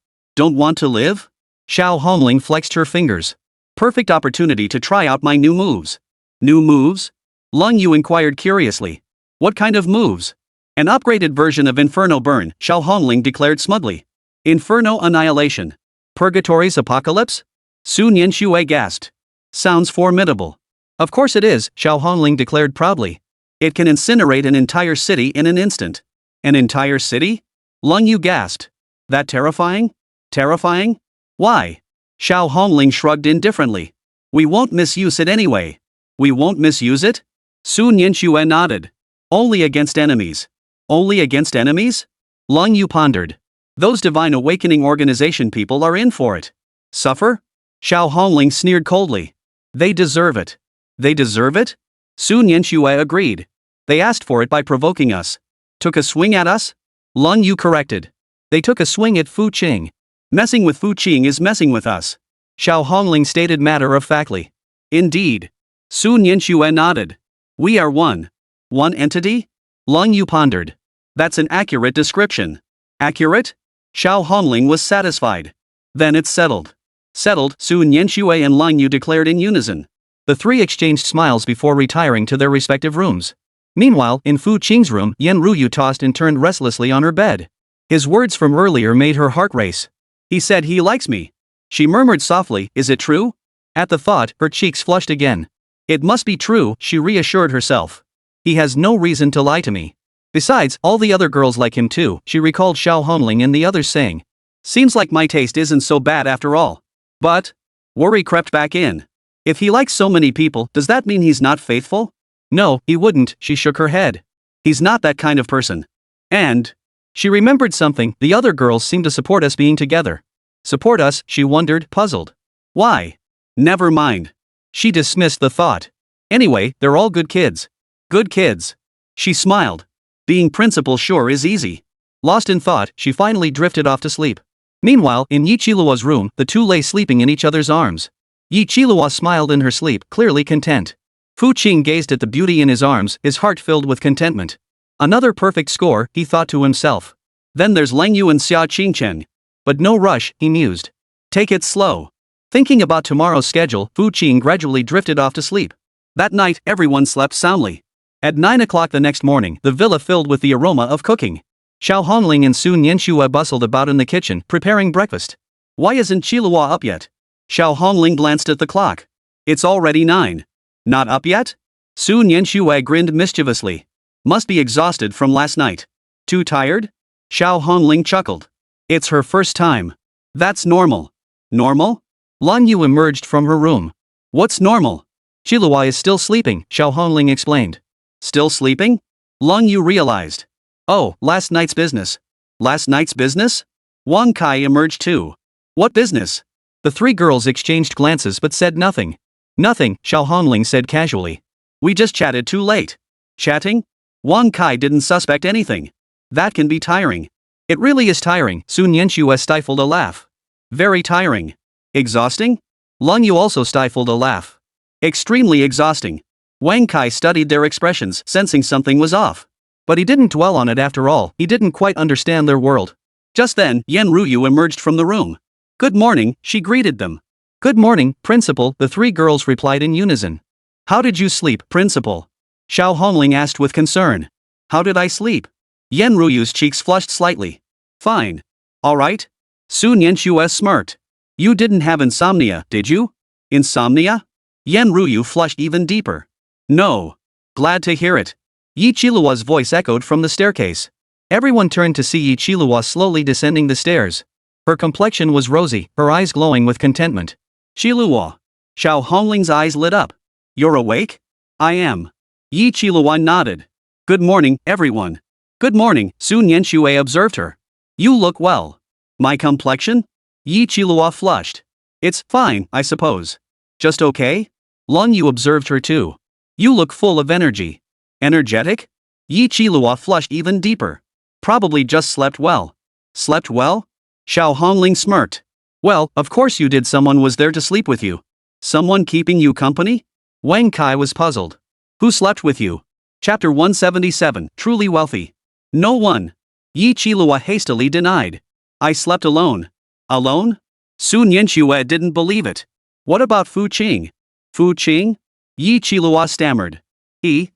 Don't want to live? Xiao Hongling flexed her fingers. Perfect opportunity to try out my new moves. New moves? Lung Yu inquired curiously. What kind of moves? An upgraded version of Inferno Burn, Xiao Hongling declared smugly. Inferno Annihilation. Purgatory's Apocalypse? Sun Yanxue gasped. Sounds formidable. Of course it is, Xiao Hongling declared proudly. It can incinerate an entire city in an instant. An entire city? Lung Yu gasped. That terrifying? Terrifying? Why? Xiao Hongling shrugged indifferently. We won't misuse it anyway. We won't misuse it? Sun Yanxue nodded. Only against enemies. Only against enemies? Lung Yu pondered. Those Divine Awakening Organization people are in for it. Suffer? Xiao Hongling sneered coldly. They deserve it. They deserve it? Sun Yanxue agreed. They asked for it by provoking us. Took a swing at us? Lung Yu corrected. They took a swing at Fu Qing. Messing with Fu Qing is messing with us. Xiao Hongling stated matter-of-factly. Indeed. Sun Yanxue nodded. We are one. One entity? Lung Yu pondered. That's an accurate description. Accurate? Xiao Hongling was satisfied. Then it's settled. Settled, Sun Yanxue and Lung Yu declared in unison. The three exchanged smiles before retiring to their respective rooms. Meanwhile, in Fu Qing's room, Yan Ruyu tossed and turned restlessly on her bed. His words from earlier made her heart race. He said he likes me. She murmured softly, is it true? At the thought, her cheeks flushed again. It must be true, she reassured herself. He has no reason to lie to me. Besides, all the other girls like him too, she recalled Xiao Hongling and the others saying. Seems like my taste isn't so bad after all. But? Worry crept back in. If he likes so many people, does that mean he's not faithful? No, he wouldn't, she shook her head. He's not that kind of person. And? She remembered something, the other girls seem to support us being together. Support us, she wondered, puzzled. Why? Never mind. She dismissed the thought. Anyway, they're all good kids. Good kids. She smiled. Being principal sure is easy. Lost in thought, she finally drifted off to sleep. Meanwhile, in Yi Qiluo's room, the two lay sleeping in each other's arms. Yi Qiluo smiled in her sleep, clearly content. Fu Qing gazed at the beauty in his arms, his heart filled with contentment. Another perfect score, he thought to himself. Then there's Lang Yu and Xia Qingchen. But no rush, he mused. Take it slow. Thinking about tomorrow's schedule, Fu Qing gradually drifted off to sleep. That night, everyone slept soundly. At 9 o'clock the next morning, the villa filled with the aroma of cooking. Xiao Hongling and Sun Yanxue bustled about in the kitchen, preparing breakfast. Why isn't Qiluo up yet? Xiao Hongling glanced at the clock. It's already 9. Not up yet? Su Nianxue grinned mischievously. Must be exhausted from last night. Too tired? Xiao Hongling chuckled. It's her first time. That's normal. Normal? Lan Yu emerged from her room. What's normal? Qilua is still sleeping, Xiao Hongling explained. Still sleeping? Long Yu realized. Oh, last night's business. Last night's business? Wang Kai emerged too. What business? The three girls exchanged glances but said nothing. Nothing, Xiao Hongling said casually. We just chatted too late. Chatting? Wang Kai didn't suspect anything. That can be tiring. It really is tiring, Su Nianxue stifled a laugh. Very tiring. Exhausting? Lan Yu also stifled a laugh. Extremely exhausting. Wang Kai studied their expressions, sensing something was off. But he didn't dwell on it after all, he didn't quite understand their world. Just then, Yan Ruyu emerged from the room. Good morning, she greeted them. Good morning, Principal, the three girls replied in unison. How did you sleep, Principal? Xiao Hongling asked with concern. How did I sleep? Yan Ruyu's cheeks flushed slightly. Fine. All right. Su Nianxue smirked. You didn't have insomnia, did you? Insomnia? Yan Ruyu flushed even deeper. No. Glad to hear it. Yi Qilua's voice echoed from the staircase. Everyone turned to see Yi Qilua slowly descending the stairs. Her complexion was rosy, her eyes glowing with contentment. Qilua. Xiao Hongling's eyes lit up. You're awake? I am. Yi Qilua nodded. Good morning, everyone. Good morning, Su Nianxue observed her. You look well. My complexion? Yi Qilua flushed. It's fine, I suppose. Just okay? Lan Yu observed her too. You look full of energy. Energetic? Yi Qilua flushed even deeper. Probably just slept well. Slept well? Xiao Hongling smirked. Well, of course you did. Someone was there to sleep with you. Someone keeping you company? Wang Kai was puzzled. Who slept with you? Chapter 177, Truly Wealthy. No one. Yi Qilua hastily denied. I slept alone. Alone? Su Nianxue didn't believe it. What about Fu Qing? Fu Qing? Yi Qilua stammered. He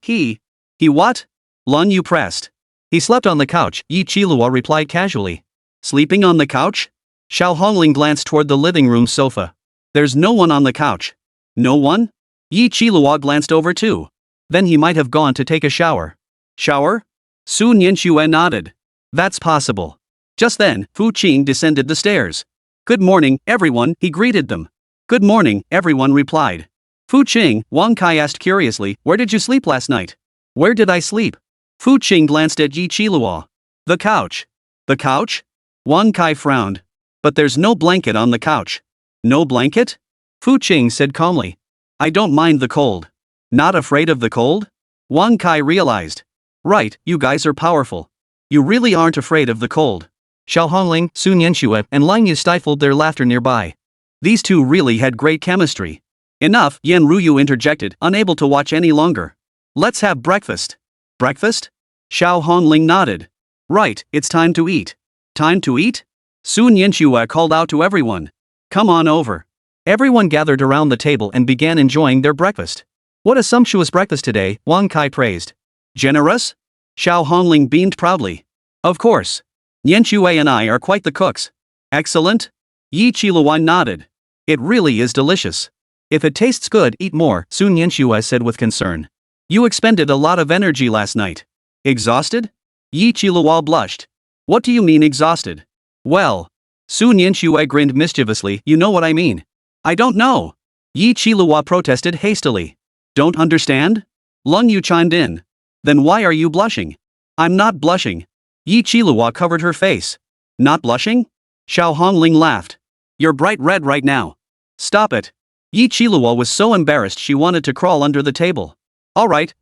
what? Lan Yu pressed. He slept on the couch, Yi Qilua replied casually. Sleeping on the couch? Xiao Hongling glanced toward the living room sofa. There's no one on the couch. No one? Yi Qilua glanced over too. Then he might have gone to take a shower. Shower? Su Nianxue nodded. That's possible. Just then, Fu Qing descended the stairs. Good morning, everyone, he greeted them. Good morning, everyone replied. Fu Qing, Wang Kai asked curiously, where did you sleep last night? Where did I sleep? Fu Qing glanced at Yi Qilua. The couch. The couch? Wang Kai frowned. But there's no blanket on the couch. No blanket? Fu Qing said calmly. I don't mind the cold. Not afraid of the cold? Wang Kai realized. Right, you guys are powerful. You really aren't afraid of the cold. Xiao Hongling, Su Nianxue, and Lan Yu stifled their laughter nearby. These two really had great chemistry. Enough, Yan Ruyu interjected, unable to watch any longer. Let's have breakfast. Breakfast? Xiao Hongling nodded. Right, it's time to eat. Time to eat? Su Nianxue called out to everyone. Come on over. Everyone gathered around the table and began enjoying their breakfast. What a sumptuous breakfast today, Wang Kai praised. Generous? Xiao Hongling beamed proudly. Of course. Nianxue and I are quite the cooks. Excellent? Yi Qilua nodded. It really is delicious. If it tastes good, eat more, Su Nianxue said with concern. You expended a lot of energy last night. Exhausted? Yi Qilua blushed. What do you mean exhausted? Well, Su Nianxue grinned mischievously, you know what I mean. I don't know. Yi Qilua protested hastily. Don't understand? Lung Yu chimed in. Then why are you blushing? I'm not blushing. Yi Qilua covered her face. Not blushing? Xiao Hongling laughed. You're bright red right now. Stop it. Yi Qilua was so embarrassed she wanted to crawl under the table. All right.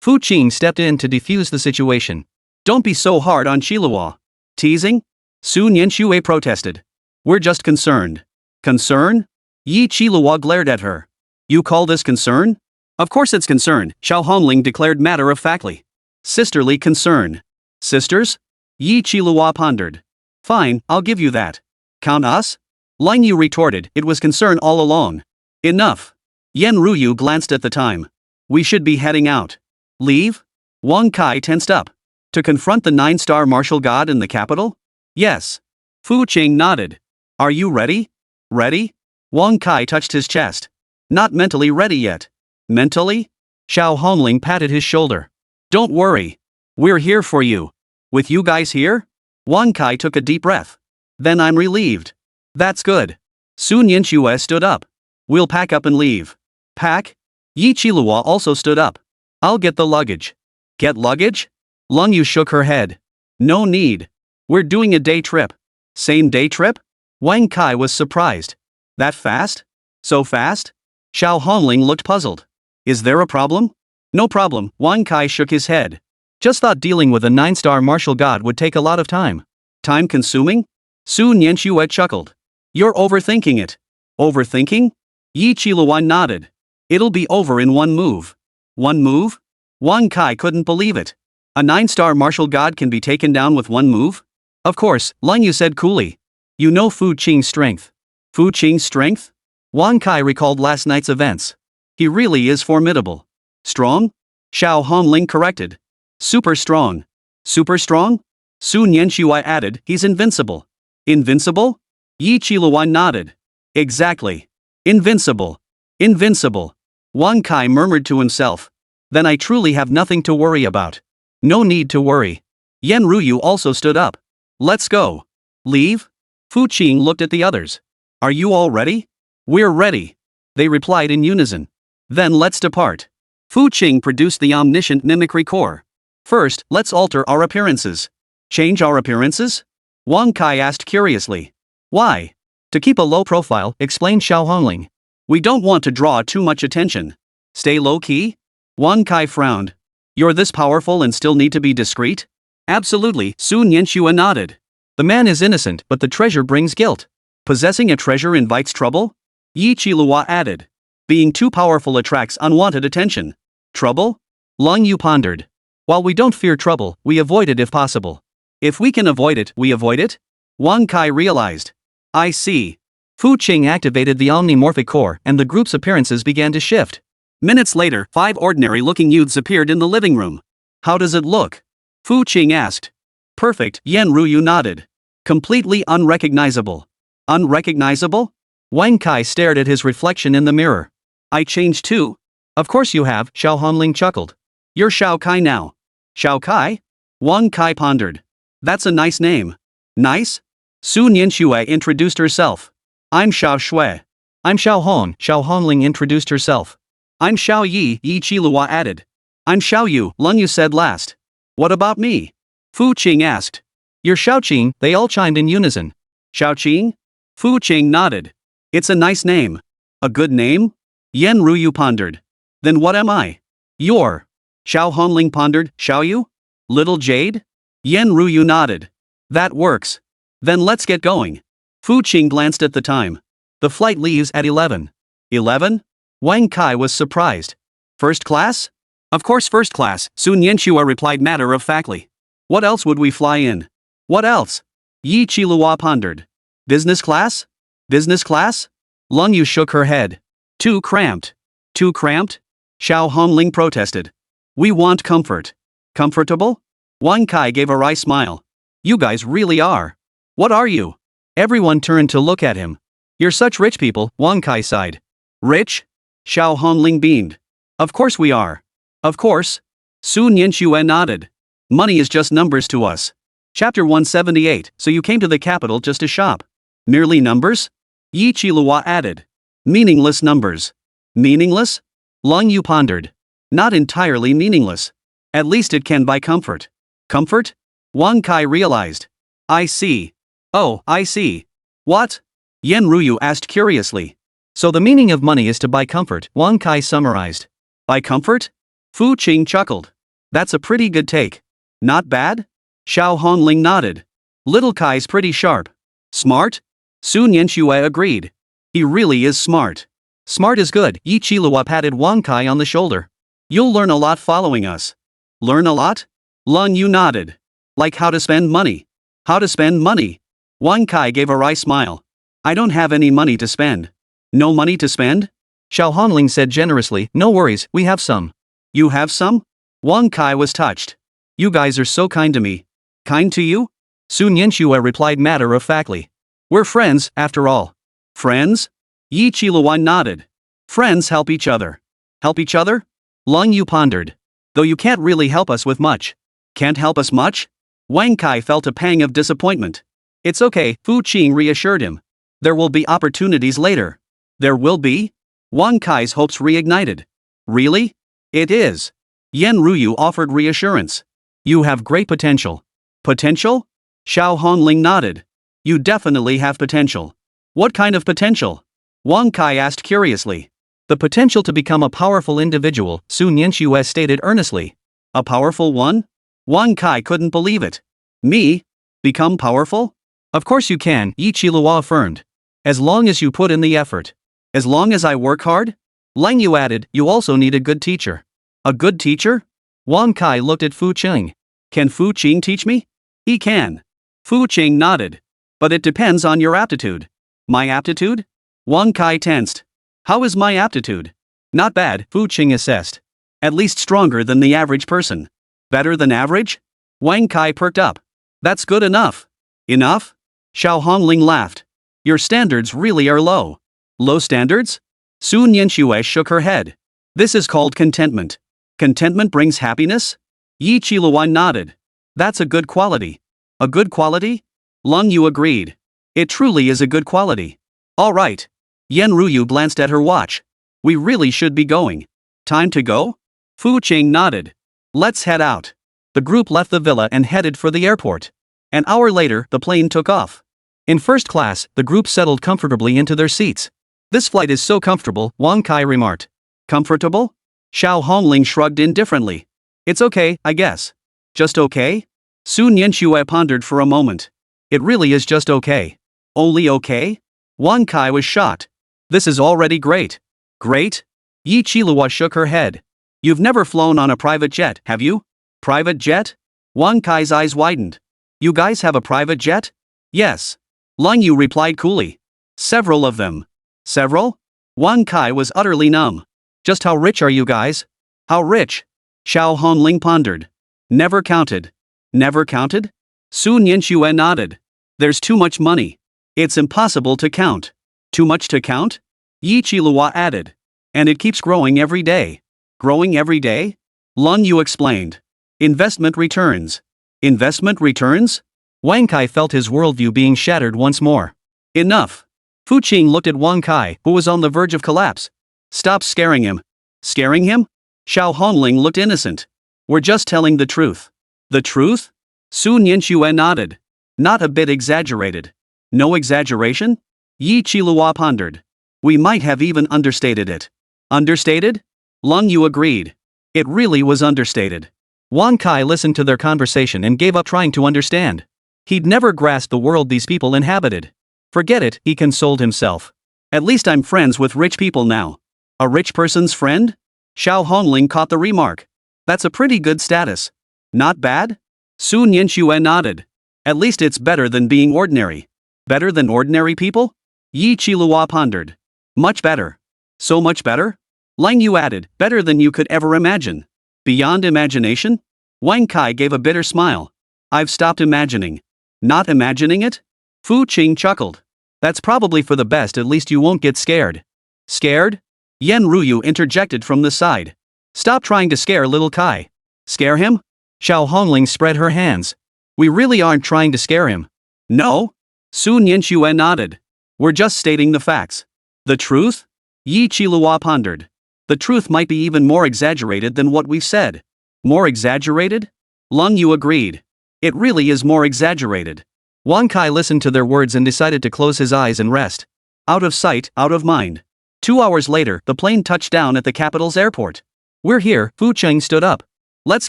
Fu Qing stepped in to defuse the situation. Don't be so hard on Qilua. Teasing? Su Nianxue protested. We're just concerned. Concern? Yi Qilua glared at her. You call this concern? Of course it's concern, Xiao Hongling declared matter-of-factly. Sisterly concern. Sisters? Yi Qilua pondered. Fine, I'll give you that. Count us? Lang Yu retorted, it was concern all along. Enough. Yan Ruyu glanced at the time. We should be heading out. Leave? Wang Kai tensed up. To confront the 9-star martial god in the capital? Yes. Fu Qing nodded. Are you ready? Ready? Wang Kai touched his chest. Not mentally ready yet. Mentally? Xiao Hongling patted his shoulder. Don't worry. We're here for you. With you guys here? Wang Kai took a deep breath. Then I'm relieved. That's good. Sun Yanxue stood up. We'll pack up and leave. Pack? Yi Qilihua also stood up. I'll get the luggage. Get luggage? Lung Yu shook her head. No need. We're doing a day trip. Same day trip? Wang Kai was surprised. That fast? So fast? Xiao Hongling looked puzzled. Is there a problem? No problem, Wang Kai shook his head. Just thought dealing with a 9-star martial god would take a lot of time. Time consuming? Sun Yanxue chuckled. You're overthinking it. Overthinking? Yi Qilihua nodded. It'll be over in one move. One move? Wang Kai couldn't believe it. A 9-star martial god can be taken down with one move? Of course, Lung Yu said coolly. You know Fu Qing's strength. Fu Qing's strength? Wang Kai recalled last night's events. He really is formidable. Strong? Xiao Hongling corrected. Super strong. Super strong? Sun Yanxue added, he's invincible. Invincible? Yi Qilihua nodded. Exactly. Invincible. Invincible. Wang Kai murmured to himself. Then I truly have nothing to worry about. No need to worry. Yan Ruyu also stood up. Let's go. Leave? Fu Qing looked at the others. Are you all ready? We're ready. They replied in unison. Then let's depart. Fu Qing produced the omniscient mimicry core. First, let's alter our appearances. Change our appearances? Wang Kai asked curiously. Why? To keep a low profile, explained Xiao Hongling. We don't want to draw too much attention. Stay low-key? Wang Kai frowned. You're this powerful and still need to be discreet? Absolutely, Sun Yanxue nodded. The man is innocent, but the treasure brings guilt. Possessing a treasure invites trouble? Yi Qilihua added. Being too powerful attracts unwanted attention. Trouble? Lung Yu pondered. While we don't fear trouble, we avoid it if possible. If we can avoid it, we avoid it? Wang Kai realized. I see. Fu Qing activated the omnimorphic core and the group's appearances began to shift. Minutes later, 5 ordinary-looking youths appeared in the living room. How does it look? Fu Qing asked. Perfect, Yan Ruyu nodded. Completely unrecognizable. Unrecognizable? Wang Kai stared at his reflection in the mirror. I changed too. Of course you have, Xiao Hongling chuckled. You're Xiao Kai now. Xiao Kai? Wang Kai pondered. That's a nice name. Nice? Sun Yanxue introduced herself. I'm Xiao Shui. I'm Xiao Hong, Xiao Hongling introduced herself. I'm Xiao Yi, Yi Qilihua added. I'm Xiao Yu, Lung Yu said last. What about me? Fu Qing asked. You're Xiao Qing, they all chimed in unison. Xiao Qing? Fu Qing nodded. It's a nice name. A good name? Yan Ruyu pondered. Then what am I? You're. Xiao Hongling pondered, Xiao Yu? Little Jade? Yan Ruyu nodded. That works. Then let's get going. Fu Qing glanced at the time. The flight leaves at 11. 11? Wang Kai was surprised. First class? Of course first class, Sun Yanxue replied matter-of-factly. What else would we fly in? What else? Yi Qilihua pondered. Business class? Business class? Lung Yu shook her head. Too cramped. Too cramped? Xiao Hongling protested. We want comfort. Comfortable? Wang Kai gave a wry smile. You guys really are. What are you? Everyone turned to look at him. You're such rich people, Wang Kai sighed. Rich? Xiao Hongling beamed. Of course we are. Of course. Sun Yanxue nodded. Money is just numbers to us. Chapter 178, so you came to the capital just to shop. Merely numbers? Yi Qilihua added. Meaningless numbers. Meaningless? Lung Yu pondered. Not entirely meaningless. At least it can buy comfort. Comfort? Wang Kai realized. I see. Oh, I see. What? Yan Ruyu asked curiously. So the meaning of money is to buy comfort, Wang Kai summarized. Buy comfort? Fu Qing chuckled. That's a pretty good take. Not bad? Xiao Hongling nodded. Little Kai's pretty sharp. Smart? Sun Yanxue agreed. He really is smart. Smart is good, Yi Qilihua patted Wang Kai on the shoulder. You'll learn a lot following us. Learn a lot? Lung Yu nodded. Like how to spend money. How to spend money? Wang Kai gave a wry smile. I don't have any money to spend. No money to spend? Xiao Hongling said generously, no worries, we have some. You have some? Wang Kai was touched. You guys are so kind to me. Kind to you? Sun Yanxue replied matter-of-factly. We're friends, after all. Friends? Yi Qilihua nodded. Friends help each other. Help each other? Long Yu pondered. Though you can't really help us with much. Can't help us much? Wang Kai felt a pang of disappointment. It's okay, Fu Qing reassured him. There will be opportunities later. There will be? Wang Kai's hopes reignited. Really? It is. Yan Ruyu offered reassurance. You have great potential. Potential? Xiao Hongling nodded. You definitely have potential. What kind of potential? Wang Kai asked curiously. The potential to become a powerful individual, Su Nianxue stated earnestly. A powerful one? Wang Kai couldn't believe it. Me? Become powerful? Of course you can, Yi Qilihua affirmed. As long as you put in the effort. As long as I work hard? Lang Yu added, you also need a good teacher. A good teacher? Wang Kai looked at Fu Qing. Can Fu Qing teach me? He can. Fu Qing nodded. But it depends on your aptitude. My aptitude? Wang Kai tensed. How is my aptitude? Not bad, Fu Qing assessed. At least stronger than the average person. Better than average? Wang Kai perked up. That's good enough. Enough? Xiao Hongling laughed. Your standards really are low. Low standards? Su Nianxue shook her head. This is called contentment. Contentment brings happiness? Yi Qilihua nodded. That's a good quality. A good quality? Long Yu agreed. It truly is a good quality. All right. Yan Ruyu glanced at her watch. We really should be going. Time to go? Fu Qing nodded. Let's head out. The group left the villa and headed for the airport. An hour later, the plane took off. In first class, the group settled comfortably into their seats. This flight is so comfortable, Wang Kai remarked. Comfortable? Xiao Hongling shrugged indifferently. It's okay, I guess. Just okay? Su Nianxue pondered for a moment. It really is just okay. Only okay? Wang Kai was shocked. This is already great. Great? Yi Qilihua shook her head. You've never flown on a private jet, have you? Private jet? Wang Kai's eyes widened. You guys have a private jet? Yes. Lang Yu replied coolly. Several of them. Several? Wang Kai was utterly numb. Just how rich are you guys? How rich? Xiao Hongling pondered. Never counted. Never counted? Su Nianxue nodded. There's too much money. It's impossible to count. Too much to count? Yi Qilihua added. And it keeps growing every day. Growing every day? Lang Yu explained. Investment returns. Investment returns? Wang Kai felt his worldview being shattered once more. Enough. Fu Qing looked at Wang Kai, who was on the verge of collapse. Stop scaring him. Scaring him? Xiao Hongling looked innocent. We're just telling the truth. The truth? Su Nianxue nodded. Not a bit exaggerated. No exaggeration? Yi Qilihua pondered. We might have even understated it. Understated? Lang Yu agreed. It really was understated. Wang Kai listened to their conversation and gave up trying to understand. He'd never grasped the world these people inhabited. Forget it, he consoled himself. At least I'm friends with rich people now. A rich person's friend? Xiao Hongling caught the remark. That's a pretty good status. Not bad? Su Nianxue nodded. At least it's better than being ordinary. Better than ordinary people? Yi Qilihua pondered. Much better. So much better? Lang Yu added, better than you could ever imagine. Beyond imagination? Wang Kai gave a bitter smile. I've stopped imagining. Not imagining it? Fu Qing chuckled. That's probably for the best, at least you won't get scared. Scared? Yan Ruyu interjected from the side. Stop trying to scare little Kai. Scare him? Xiao Hongling spread her hands. We really aren't trying to scare him. No? Su Nianxue nodded. We're just stating the facts. The truth? Yi Qilihua pondered. The truth might be even more exaggerated than what we've said. More exaggerated? Lang Yu agreed. It really is more exaggerated. Wang Kai listened to their words and decided to close his eyes and rest. Out of sight, out of mind. 2 hours later, the plane touched down at the capital's airport. We're here, Fu Qing stood up. Let's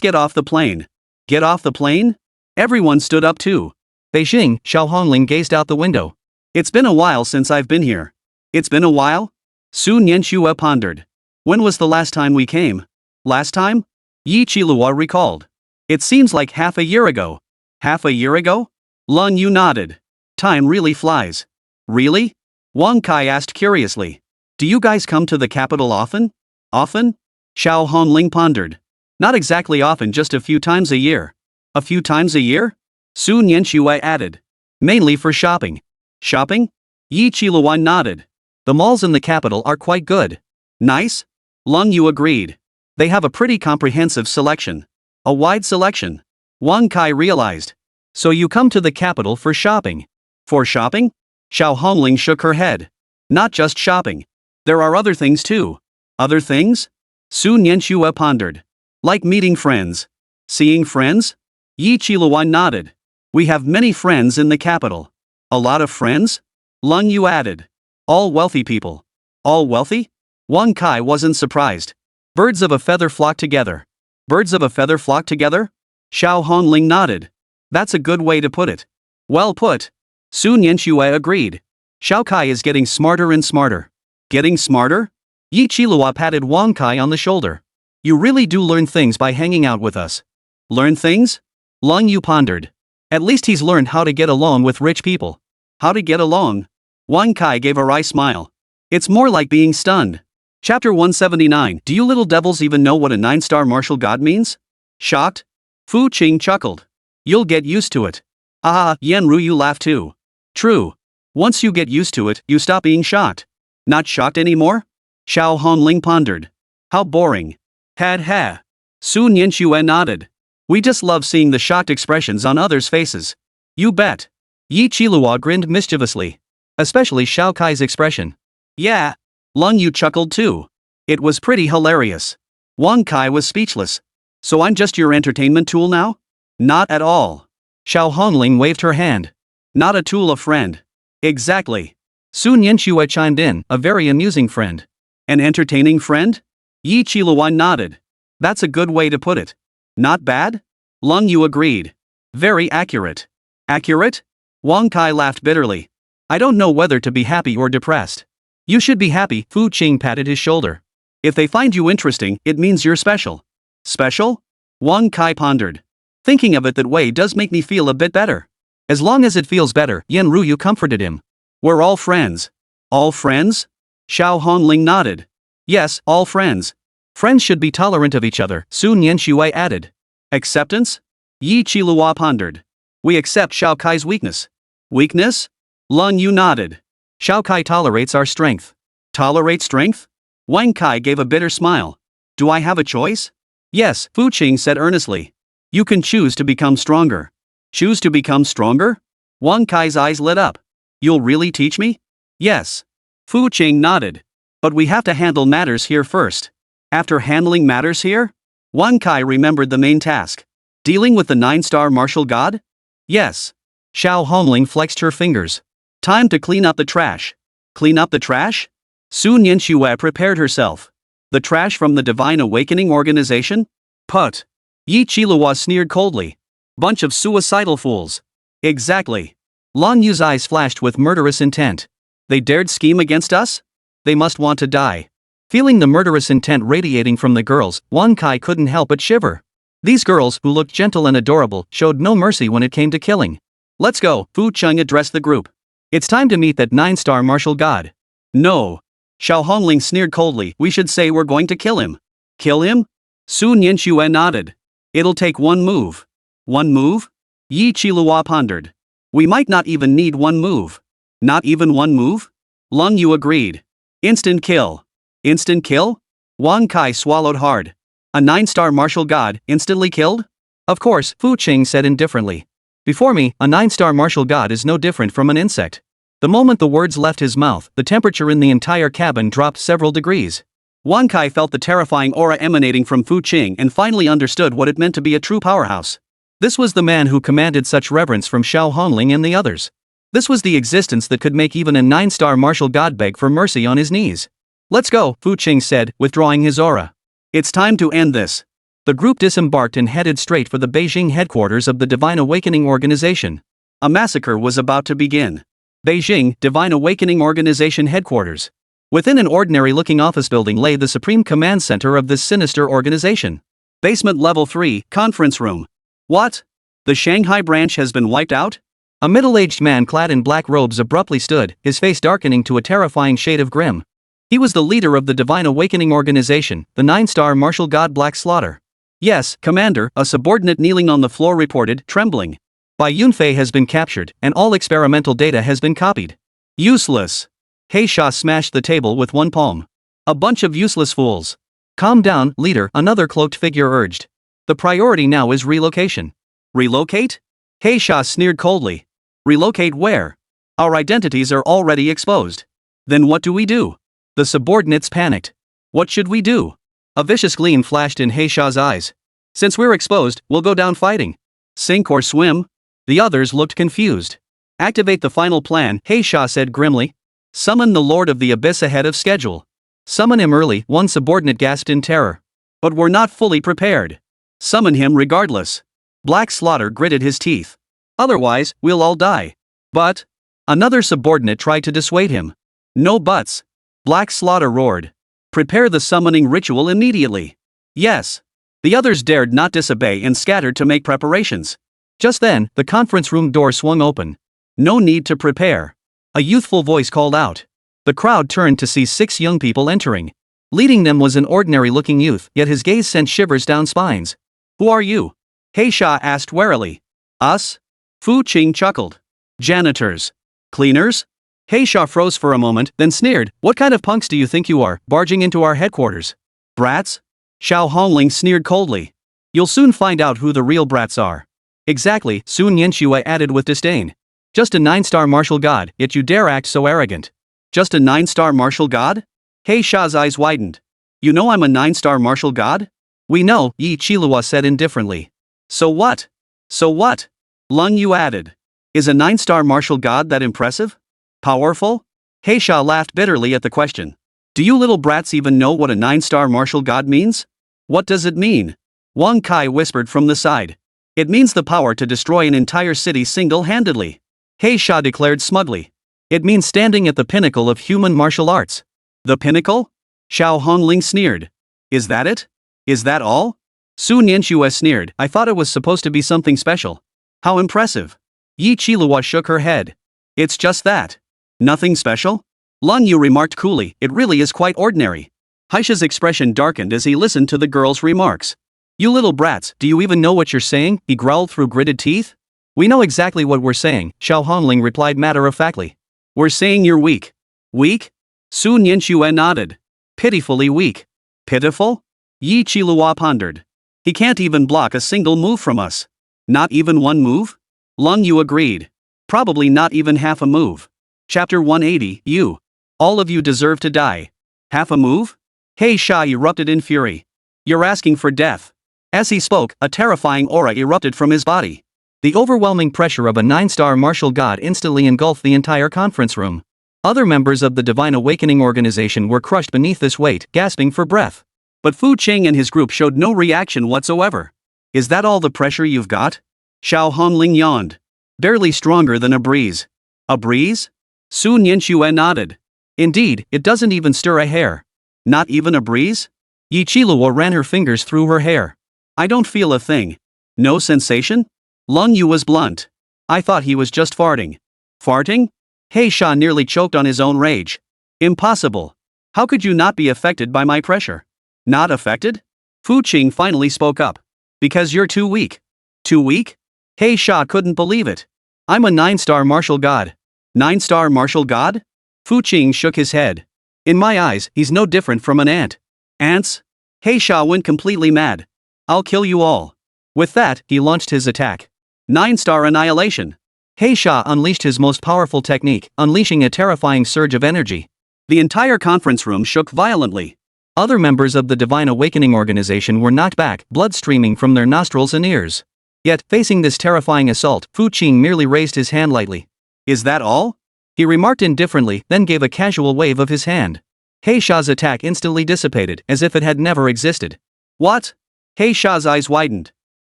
get off the plane. Get off the plane? Everyone stood up too. Beijing, Xiao Hongling gazed out the window. It's been a while since I've been here. It's been a while? Su Nianxue pondered. When was the last time we came? Last time? Yi Qilihua recalled. It seems like half a year ago. Half a year ago? Lang Yu nodded. Time really flies. Really? Wang Kai asked curiously. Do you guys come to the capital often? Often? Xiao Hongling pondered. Not exactly often, just a few times a year. A few times a year? Su Nianxue added. Mainly for shopping. Shopping? Yi Qilihua nodded. The malls in the capital are quite good. Nice? Lang Yu agreed. They have a pretty comprehensive selection. A wide selection. Wang Kai realized. So you come to the capital for shopping? For shopping? Xiao Hongling shook her head. Not just shopping. There are other things too. Other things? Su Nianxue pondered. Like meeting friends. Seeing friends? Yi Qiluan nodded. We have many friends in the capital. A lot of friends? Lung Yu added. All wealthy people. All wealthy? Wang Kai wasn't surprised. Birds of a feather flock together. Birds of a feather flock together? Xiao Hongling nodded. That's a good way to put it. Well put. Su Nianxue agreed. Xiao Kai is getting smarter and smarter. Getting smarter? Yi Qilua patted Wang Kai on the shoulder. You really do learn things by hanging out with us. Learn things? Lung Yu pondered. At least he's learned how to get along with rich people. How to get along? Wang Kai gave a wry smile. It's more like being stunned. Chapter 179. Do you little devils even know what a 9-star martial god means? Shocked? Fu Qing chuckled. You'll get used to it. Ah, Yan Ruyu laughed too. True. Once you get used to it, you stop being shocked. Not shocked anymore? Xiao Hongling pondered. How boring. Had ha. Su Nianxue nodded. We just love seeing the shocked expressions on others' faces. You bet. Yi Qilua grinned mischievously. Especially Xiao Kai's expression. Yeah. Lung Yu chuckled too. It was pretty hilarious. Wang Kai was speechless. So I'm just your entertainment tool now? Not at all. Xiao Hongling waved her hand. Not a tool, a friend. Exactly. Su Nianxue chimed in, a very amusing friend. An entertaining friend? Yi Qiluan nodded. That's a good way to put it. Not bad? Lung Yu agreed. Very accurate. Accurate? Wang Kai laughed bitterly. I don't know whether to be happy or depressed. You should be happy, Fu Qing patted his shoulder. If they find you interesting, it means you're special. Special? Wang Kai pondered. Thinking of it that way does make me feel a bit better. As long as it feels better, Yan Ruyu comforted him. We're all friends. All friends? Xiao Hongling nodded. Yes, all friends. Friends should be tolerant of each other, Su Nianxue added. Acceptance? Yi Qilua pondered. We accept Xiao Kai's weakness. Weakness? Lung Yu nodded. Xiao Kai tolerates our strength. Tolerate strength? Wang Kai gave a bitter smile. Do I have a choice? Yes, Fu Qing said earnestly. You can choose to become stronger. Choose to become stronger? Wang Kai's eyes lit up. You'll really teach me? Yes. Fu Qing nodded. But we have to handle matters here first. After handling matters here? Wang Kai remembered the main task. Dealing with the 9-star martial god? Yes. Xiao Hongling flexed her fingers. Time to clean up the trash. Clean up the trash? Su Nianxue prepared herself. The trash from the Divine Awakening organization? Put. Yi Qilua sneered coldly. Bunch of suicidal fools. Exactly. Lung Yu's eyes flashed with murderous intent. They dared scheme against us? They must want to die. Feeling the murderous intent radiating from the girls, Wang Kai couldn't help but shiver. These girls, who looked gentle and adorable, showed no mercy when it came to killing. Let's go, Fu Qing addressed the group. It's time to meet that 9-star martial god. No. Xiao Hongling sneered coldly. We should say we're going to kill him. Kill him? Su Nianxue nodded. It'll take one move. One move? Yi Qilua pondered. We might not even need one move. Not even one move? Lung Yu agreed. Instant kill. Instant kill? Wang Kai swallowed hard. A 9-star martial god, instantly killed? Of course, Fu Qing said indifferently. Before me, a 9-star martial god is no different from an insect. The moment the words left his mouth, the temperature in the entire cabin dropped several degrees. Wang Kai felt the terrifying aura emanating from Fu Qing and finally understood what it meant to be a true powerhouse. This was the man who commanded such reverence from Xiao Hongling and the others. This was the existence that could make even a 9-star martial god beg for mercy on his knees. Let's go, Fu Qing said, withdrawing his aura. It's time to end this. The group disembarked and headed straight for the Beijing headquarters of the Divine Awakening Organization. A massacre was about to begin. Beijing, Divine Awakening Organization headquarters. Within an ordinary-looking office building lay the supreme command center of this sinister organization. Basement level 3, conference room. What? The Shanghai branch has been wiped out? A middle-aged man clad in black robes abruptly stood, his face darkening to a terrifying shade of grim. He was the leader of the Divine Awakening Organization, the 9-star martial god Black Slaughter. Yes, Commander, a subordinate kneeling on the floor reported, trembling. Bai Yunfei has been captured, and all experimental data has been copied. Useless. He Sha smashed the table with one palm. A bunch of useless fools. Calm down, leader, another cloaked figure urged. The priority now is relocation. Relocate? Heisha sneered coldly. Relocate where? Our identities are already exposed. Then what do we do? The subordinates panicked. What should we do? A vicious gleam flashed in Heisha's eyes. Since we're exposed, we'll go down fighting. Sink or swim? The others looked confused. Activate the final plan, Heisha said grimly. Summon the Lord of the Abyss ahead of schedule. Summon him early, one subordinate gasped in terror. But we're not fully prepared. Summon him regardless. Black Slaughter gritted his teeth. Otherwise, we'll all die. But another subordinate tried to dissuade him. No buts. Black Slaughter roared. Prepare the summoning ritual immediately. Yes. The others dared not disobey and scattered to make preparations. Just then, the conference room door swung open. No need to prepare. A youthful voice called out. The crowd turned to see 6 young people entering. Leading them was an ordinary-looking youth, yet his gaze sent shivers down spines. Who are you? Heisha asked warily. Us? Fu Qing chuckled. Janitors. Cleaners? Heisha froze for a moment, then sneered. What kind of punks do you think you are, barging into our headquarters? Brats? Xiao Hongling sneered coldly. You'll soon find out who the real brats are. Exactly, Sun Yanxue added with disdain. Just a 9-star martial god, yet you dare act so arrogant. Just a 9-star martial god? Heisha's eyes widened. You know I'm a 9-star martial god? We know, Yi Chilua said indifferently. So what? So what? Lung Yu added. Is a 9-star martial god that impressive? Powerful? Heisha laughed bitterly at the question. Do you little brats even know what a 9-star martial god means? What does it mean? Wang Kai whispered from the side. It means the power to destroy an entire city single-handedly. Heisha declared smugly. It means standing at the pinnacle of human martial arts. The pinnacle? Xiao Hongling sneered. Is that it? Is that all? Sun Yanxue sneered. I thought it was supposed to be something special. How impressive. Yi Chilua shook her head. It's just that. Nothing special? Lung Yu remarked coolly. It really is quite ordinary. Heisha's expression darkened as he listened to the girl's remarks. You little brats, do you even know what you're saying? He growled through gritted teeth. We know exactly what we're saying, Xiao Hongling replied matter-of-factly. We're saying you're weak. Weak? Sun Yanxue nodded. Pitifully weak. Pitiful? Yi Chilua pondered. He can't even block a single move from us. Not even one move? Lung Yu agreed. Probably not even half a move. Chapter 180, You. All of you deserve to die. Half a move? Heisha erupted in fury. You're asking for death. As he spoke, a terrifying aura erupted from his body. The overwhelming pressure of a 9-star martial god instantly engulfed the entire conference room. Other members of the Divine Awakening organization were crushed beneath this weight, gasping for breath. But Fu Qing and his group showed no reaction whatsoever. Is that all the pressure you've got? Xiao Hongling yawned. Barely stronger than a breeze. A breeze? Sun Yanxue nodded. Indeed, it doesn't even stir a hair. Not even a breeze? Yi Chilua ran her fingers through her hair. I don't feel a thing. No sensation? Lung Yu was blunt. I thought he was just farting. Farting? Heisha nearly choked on his own rage. Impossible. How could you not be affected by my pressure? Not affected? Fu Qing finally spoke up. Because you're too weak. Too weak? Heisha couldn't believe it. I'm a 9-star martial god. 9-star martial god? Fu Qing shook his head. In my eyes, he's no different from an ant. Ants? Heisha went completely mad. I'll kill you all. With that, he launched his attack. 9-star annihilation. Heisha unleashed his most powerful technique, unleashing a terrifying surge of energy. The entire conference room shook violently. Other members of the Divine Awakening organization were knocked back, blood streaming from their nostrils and ears. Yet, facing this terrifying assault, Fu Qing merely raised his hand lightly. Is that all? He remarked indifferently, then gave a casual wave of his hand. Heisha's attack instantly dissipated, as if it had never existed. What? Heisha's eyes widened.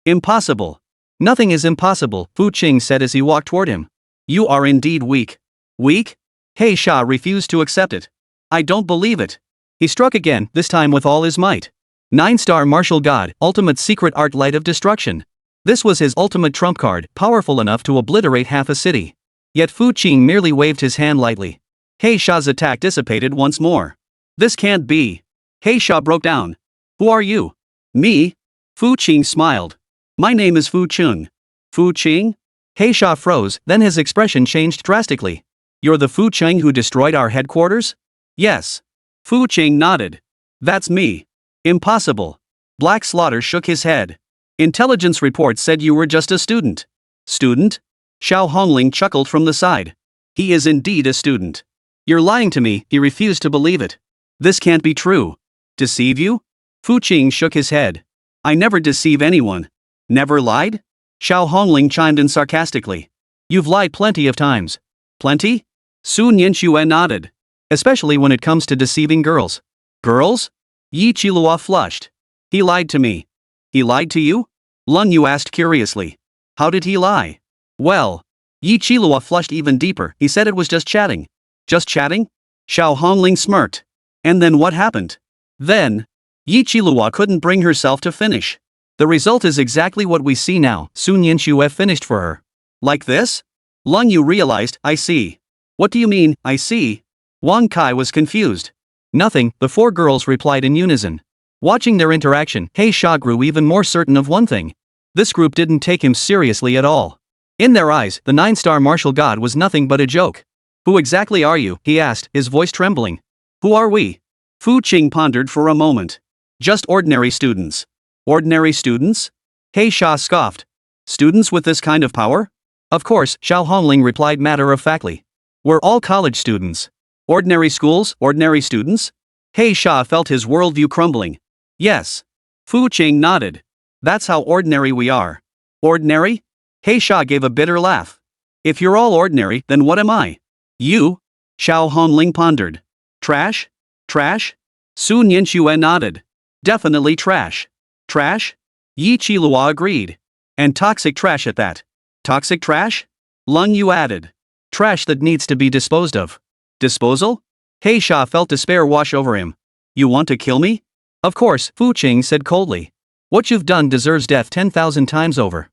Impossible. Nothing is impossible, Fu Qing said as he walked toward him. You are indeed weak. Weak? Heisha refused to accept it. I don't believe it. He struck again, this time with all his might. 9-star martial god, ultimate secret art light of destruction. This was his ultimate trump card, powerful enough to obliterate half a city. Yet Fu Qing merely waved his hand lightly. Heisha's attack dissipated once more. This can't be. Heisha broke down. Who are you? Me? Fu Qing smiled. My name is Fu Qing. Fu Qing? Heisha froze, then his expression changed drastically. You're the Fu Qing who destroyed our headquarters? Yes. Fu Qing nodded. That's me. Impossible. Black Slaughter shook his head. Intelligence report said you were just a student. Student? Xiao Hongling chuckled from the side. He is indeed a student. You're lying to me, he refused to believe it. This can't be true. Deceive you? Fu Qing shook his head. I never deceive anyone. Never lied? Xiao Hongling chimed in sarcastically. You've lied plenty of times. Plenty? Su Nianxue nodded. Especially when it comes to deceiving girls. Girls? Yi Qilua flushed. He lied to me. He lied to you? Lung Yu asked curiously. How did he lie? Well. Yi Qilua flushed even deeper. He said it was just chatting. Just chatting? Xiao Hongling smirked. And then what happened? Then, Yi Qilua couldn't bring herself to finish. The result is exactly what we see now, Su Nianxue finished for her. Like this? Lung Yu realized, I see. What do you mean, I see? Wang Kai was confused. Nothing, the four girls replied in unison. Watching their interaction, He Sha grew even more certain of one thing. This group didn't take him seriously at all. In their eyes, the 9-star martial god was nothing but a joke. Who exactly are you? He asked, his voice trembling. Who are we? Fu Qing pondered for a moment. Just ordinary students. Ordinary students? He Sha scoffed. Students with this kind of power? Of course, Xiao Hongling replied matter-of-factly. We're all college students. Ordinary schools, ordinary students? He Sha felt his worldview crumbling. Yes. Fu Qing nodded. That's how ordinary we are. Ordinary? He Sha gave a bitter laugh. If you're all ordinary, then what am I? You? Xiao Hongling pondered. Trash? Trash? Su Nianxue nodded. Definitely trash. Trash? Yi Qilua agreed. And toxic trash at that. Toxic trash? Lung Yu added. Trash that needs to be disposed of. Disposal? He Sha felt despair wash over him. You want to kill me? Of course, Fu Qing said coldly. What you've done deserves death 10,000 times over.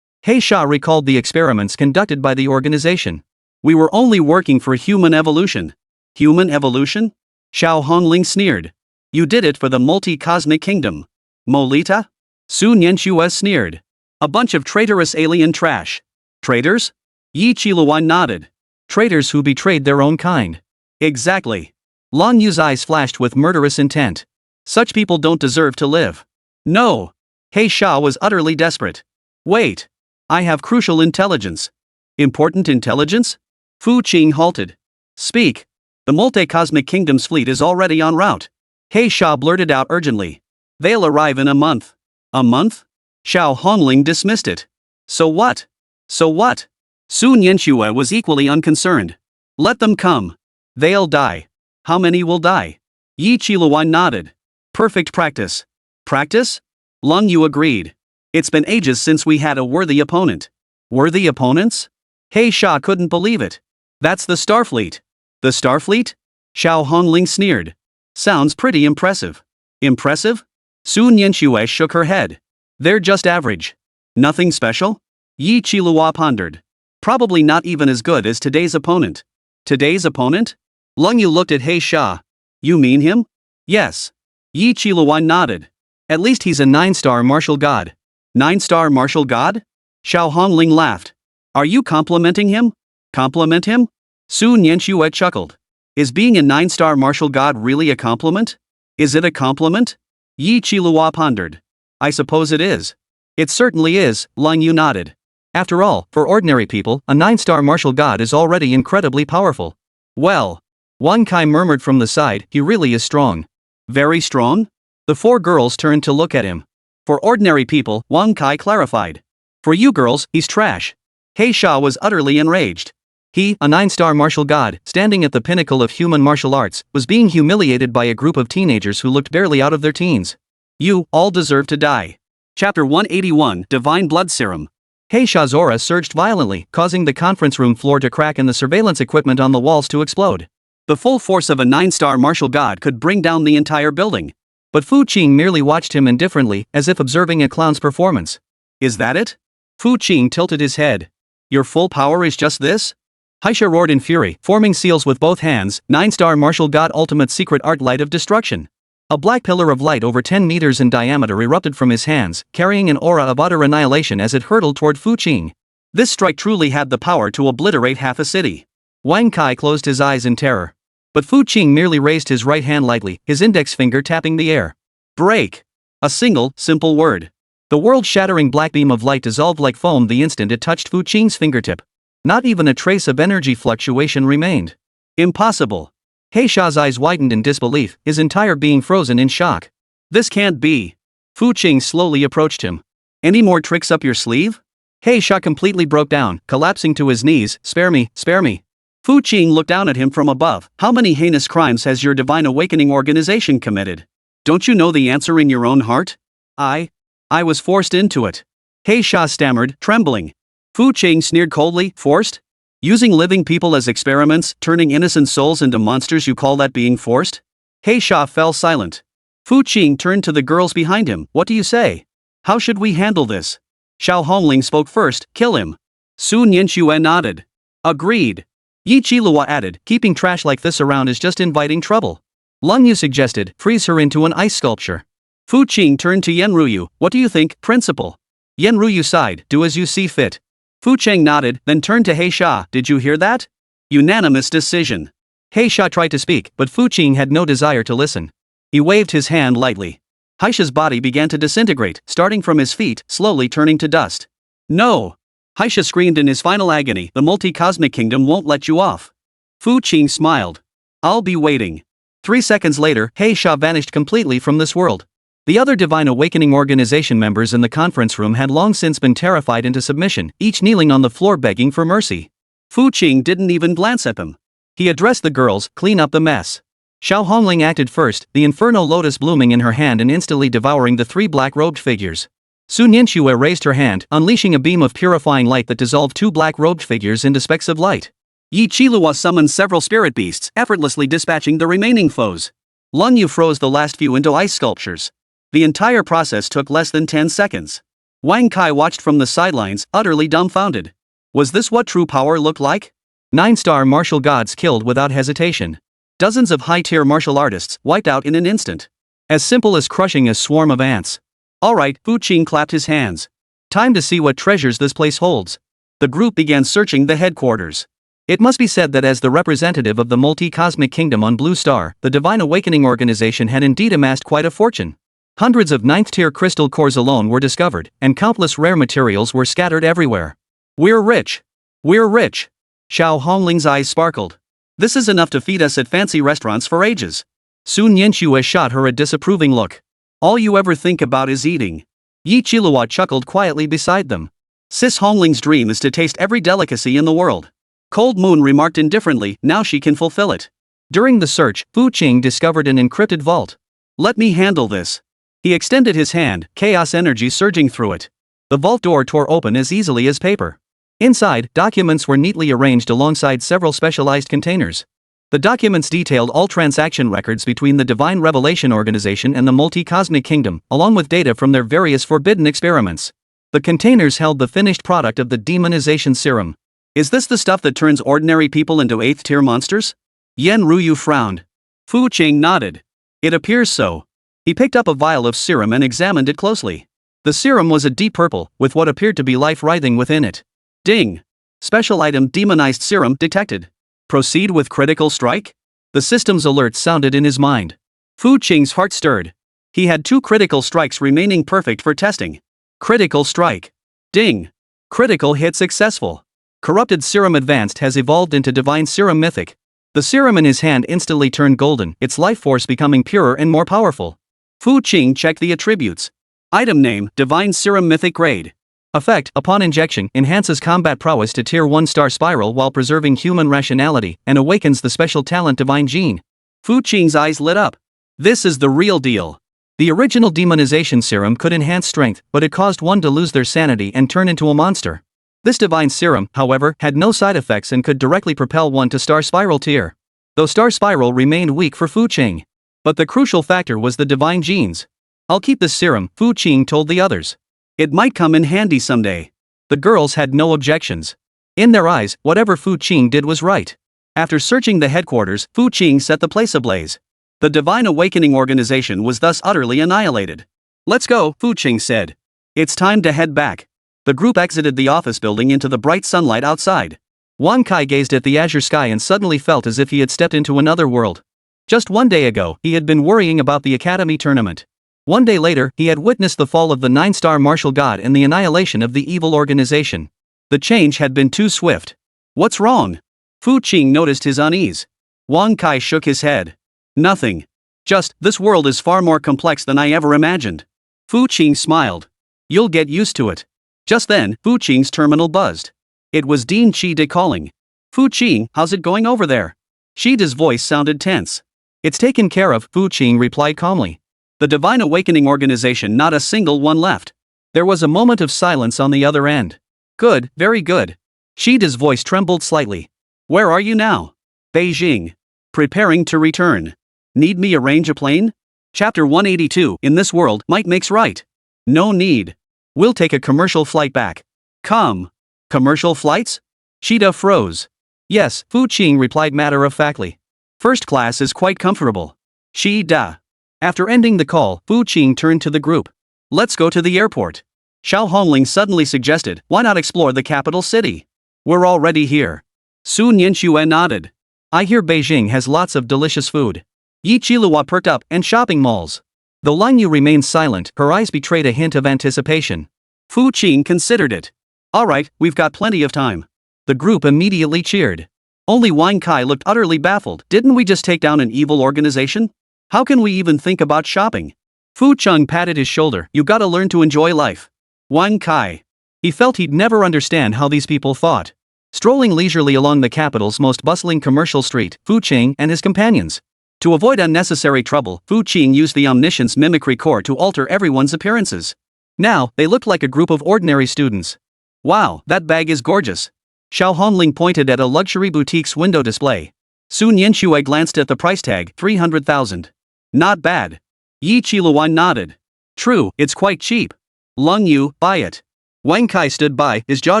He Sha recalled the experiments conducted by the organization. We were only working for human evolution. Human evolution? Xiao Hongling sneered. You did it for the multi-cosmic kingdom. Molita? Su Nianxue sneered. A bunch of traitorous alien trash. Traitors? Yi Qilua nodded. Traitors who betrayed their own kind. Exactly. Lung Yu's eyes flashed with murderous intent. Such people don't deserve to live. No. He Sha was utterly desperate. Wait. I have crucial intelligence. Important intelligence? Fu Qing halted. Speak. The multi-cosmic kingdom's fleet is already en route. He Sha blurted out urgently. They'll arrive in a month. A month? Xiao Hongling dismissed it. So what? So what? Su Nianxue was equally unconcerned. Let them come. They'll die. How many will die? Yi Qilua nodded. Perfect practice. Practice? Lung Yu agreed. It's been ages since we had a worthy opponent. Worthy opponents? He Sha couldn't believe it. That's the Starfleet. The Starfleet? Xiao Hongling sneered. Sounds pretty impressive. Impressive? Su Nianxue shook her head. They're just average. Nothing special? Yi Qilua pondered. Probably not even as good as today's opponent. Today's opponent? Lung Yu looked at He Sha. You mean him? Yes. Yi Qilua nodded. At least he's a 9-star martial god. 9-star martial god? Xiao Hongling laughed. Are you complimenting him? Compliment him? Su Nianxue chuckled. Is being a 9-star martial god really a compliment? Is it a compliment? Yi Qilua pondered. I suppose it is. It certainly is, Lung Yu nodded. After all, for ordinary people, a 9-star martial god is already incredibly powerful. Well, Wang Kai murmured from the side, he really is strong. Very strong? The four girls turned to look at him. For ordinary people, Wang Kai clarified. For you girls, he's trash. He Sha was utterly enraged. He, a 9-star martial god, standing at the pinnacle of human martial arts, was being humiliated by a group of teenagers who looked barely out of their teens. You all deserve to die. Chapter 181, Divine Blood Serum. He Sha's aura surged violently, causing the conference room floor to crack and the surveillance equipment on the walls to explode. The full force of a 9-star martial god could bring down the entire building. But Fu Qing merely watched him indifferently, as if observing a clown's performance. Is that it? Fu Qing tilted his head. Your full power is just this? Haisha roared in fury, forming seals with both hands, 9-star martial god ultimate secret art light of destruction. A black pillar of light over 10 meters in diameter erupted from his hands, carrying an aura of utter annihilation as it hurtled toward Fu Qing. This strike truly had the power to obliterate half a city. Wang Kai closed his eyes in terror. But Fu Qing merely raised his right hand lightly, his index finger tapping the air. Break. A single, simple word. The world-shattering black beam of light dissolved like foam the instant it touched Fu Qing's fingertip. Not even a trace of energy fluctuation remained. Impossible. He Xia's eyes widened in disbelief, his entire being frozen in shock. This can't be. Fu Qing slowly approached him. Any more tricks up your sleeve? He Xia completely broke down, collapsing to his knees. Spare me, spare me. Fu Qing looked down at him from above. How many heinous crimes has your Divine Awakening organization committed? Don't you know the answer in your own heart? I was forced into it. He Xia stammered, trembling. Fu Qing sneered coldly. Forced? Using living people as experiments, turning innocent souls into monsters, you call that being forced? He Xia fell silent. Fu Qing turned to the girls behind him. What do you say? How should we handle this? Xiao Hongling spoke first. Kill him. Su Nianxue nodded. Agreed. Yi Qilua added, keeping trash like this around is just inviting trouble. Lung Yu suggested, freeze her into an ice sculpture. Fu Qing turned to Yen Ruyu. What do you think, Principal? Yen Ruyu sighed, do as you see fit. Fu Qing nodded, then turned to He Xia. Did you hear that? Unanimous decision. He Xia tried to speak, but Fu Qing had no desire to listen. He waved his hand lightly. He Xia's body began to disintegrate, starting from his feet, slowly turning to dust. No! He Xia screamed in his final agony, the multi-cosmic kingdom won't let you off. Fu Qing smiled. I'll be waiting. 3 seconds later, He Xia vanished completely from this world. The other Divine Awakening organization members in the conference room had long since been terrified into submission, each kneeling on the floor begging for mercy. Fu Qing didn't even glance at them. He addressed the girls, clean up the mess. Xiao Hongling acted first, the inferno lotus blooming in her hand and instantly devouring the 3 black-robed figures. Su Nianxue raised her hand, unleashing a beam of purifying light that dissolved 2 black-robed figures into specks of light. Yi Qilua summoned several spirit beasts, effortlessly dispatching the remaining foes. Lung Yu froze the last few into ice sculptures. The entire process took less than 10 seconds. Wang Kai watched from the sidelines, utterly dumbfounded. Was this what true power looked like? 9-star martial gods killed without hesitation. Dozens of high-tier martial artists wiped out in an instant. As simple as crushing a swarm of ants. Alright, Fu Qing clapped his hands. Time to see what treasures this place holds. The group began searching the headquarters. It must be said that as the representative of the multi-cosmic kingdom on Blue Star, the Divine Awakening organization had indeed amassed quite a fortune. Hundreds of 9th-tier crystal cores alone were discovered, and countless rare materials were scattered everywhere. We're rich. We're rich. Xiao Hongling's eyes sparkled. This is enough to feed us at fancy restaurants for ages. Su Nianxue shot her a disapproving look. All you ever think about is eating. Yi Qilua chuckled quietly beside them. Sis Hongling's dream is to taste every delicacy in the world. Cold Moon remarked indifferently, now she can fulfill it. During the search, Fu Qing discovered an encrypted vault. Let me handle this. He extended his hand, chaos energy surging through it. The vault door tore open as easily as paper. Inside, documents were neatly arranged alongside several specialized containers. The documents detailed all transaction records between the Divine Revelation Organization and the Multi-Cosmic Kingdom, along with data from their various forbidden experiments. The containers held the finished product of the demonization serum. Is this the stuff that turns ordinary people into 8th-tier monsters? Yen Ruyu frowned. Fu Qing nodded. It appears so. He picked up a vial of serum and examined it closely. The serum was a deep purple, with what appeared to be life writhing within it. Ding! Special item demonized serum detected. Proceed with critical strike? The system's alert sounded in his mind. Fu Qing's heart stirred. He had 2 critical strikes remaining perfect for testing. Critical strike. Ding! Critical hit successful. Corrupted serum advanced has evolved into divine serum mythic. The serum in his hand instantly turned golden, its life force becoming purer and more powerful. Fu Qing checked the attributes. Item name, Divine Serum Mythic Grade. Effect, upon injection, enhances combat prowess to tier 1-star spiral while preserving human rationality, and awakens the special talent Divine Gene. Fu Qing's eyes lit up. This is the real deal. The original demonization serum could enhance strength, but it caused one to lose their sanity and turn into a monster. This divine serum, however, had no side effects and could directly propel one to star spiral tier. Though star spiral remained weak for Fu Qing. But the crucial factor was the divine genes. I'll keep this serum, Fu Qing told the others. It might come in handy someday. The girls had no objections. In their eyes, whatever Fu Qing did was right. After searching the headquarters, Fu Qing set the place ablaze. The Divine Awakening organization was thus utterly annihilated. Let's go, Fu Qing said. It's time to head back. The group exited the office building into the bright sunlight outside. Wang Kai gazed at the azure sky and suddenly felt as if he had stepped into another world. Just one day ago, he had been worrying about the academy tournament. One day later, he had witnessed the fall of the 9-star martial god and the annihilation of the evil organization. The change had been too swift. What's wrong? Fu Qing noticed his unease. Wang Kai shook his head. Nothing. Just, this world is far more complex than I ever imagined. Fu Qing smiled. You'll get used to it. Just then, Fu Qing's terminal buzzed. It was Dean Qide calling. Fu Qing, how's it going over there? Qide's voice sounded tense. It's taken care of, Fu Qing replied calmly. The Divine Awakening organization, not a single one left. There was a moment of silence on the other end. Good, very good. Qide's voice trembled slightly. Where are you now? Beijing. Preparing to return. Need me arrange a plane? Chapter 182. In this world, might makes right. No need. We'll take a commercial flight back. Come. Commercial flights? Qide froze. Yes, Fu Qing replied matter-of-factly. First class is quite comfortable. Qide. After ending the call, Fu Qing turned to the group. Let's go to the airport. Xiao Hongling suddenly suggested, why not explore the capital city? We're already here. Su Nianxue nodded. I hear Beijing has lots of delicious food. Yi Qilihua perked up, and shopping malls. Though Lang Yu remained silent, her eyes betrayed a hint of anticipation. Fu Qing considered it. Alright, we've got plenty of time. The group immediately cheered. Only Wang Kai looked utterly baffled. Didn't we just take down an evil organization? How can we even think about shopping? Fu Cheng patted his shoulder. You gotta learn to enjoy life. Wang Kai. He felt he'd never understand how these people thought. Strolling leisurely along the capital's most bustling commercial street, Fu Qing and his companions. To avoid unnecessary trouble, Fu Qing used the omniscience mimicry core to alter everyone's appearances. Now, they looked like a group of ordinary students. Wow, that bag is gorgeous. Xiao Honling pointed at a luxury boutique's window display. Su Nianxue glanced at the price tag, 300,000. Not bad. Yi Qilihua nodded. True, it's quite cheap. Lung Yu, buy it. Wang Kai stood by, his jaw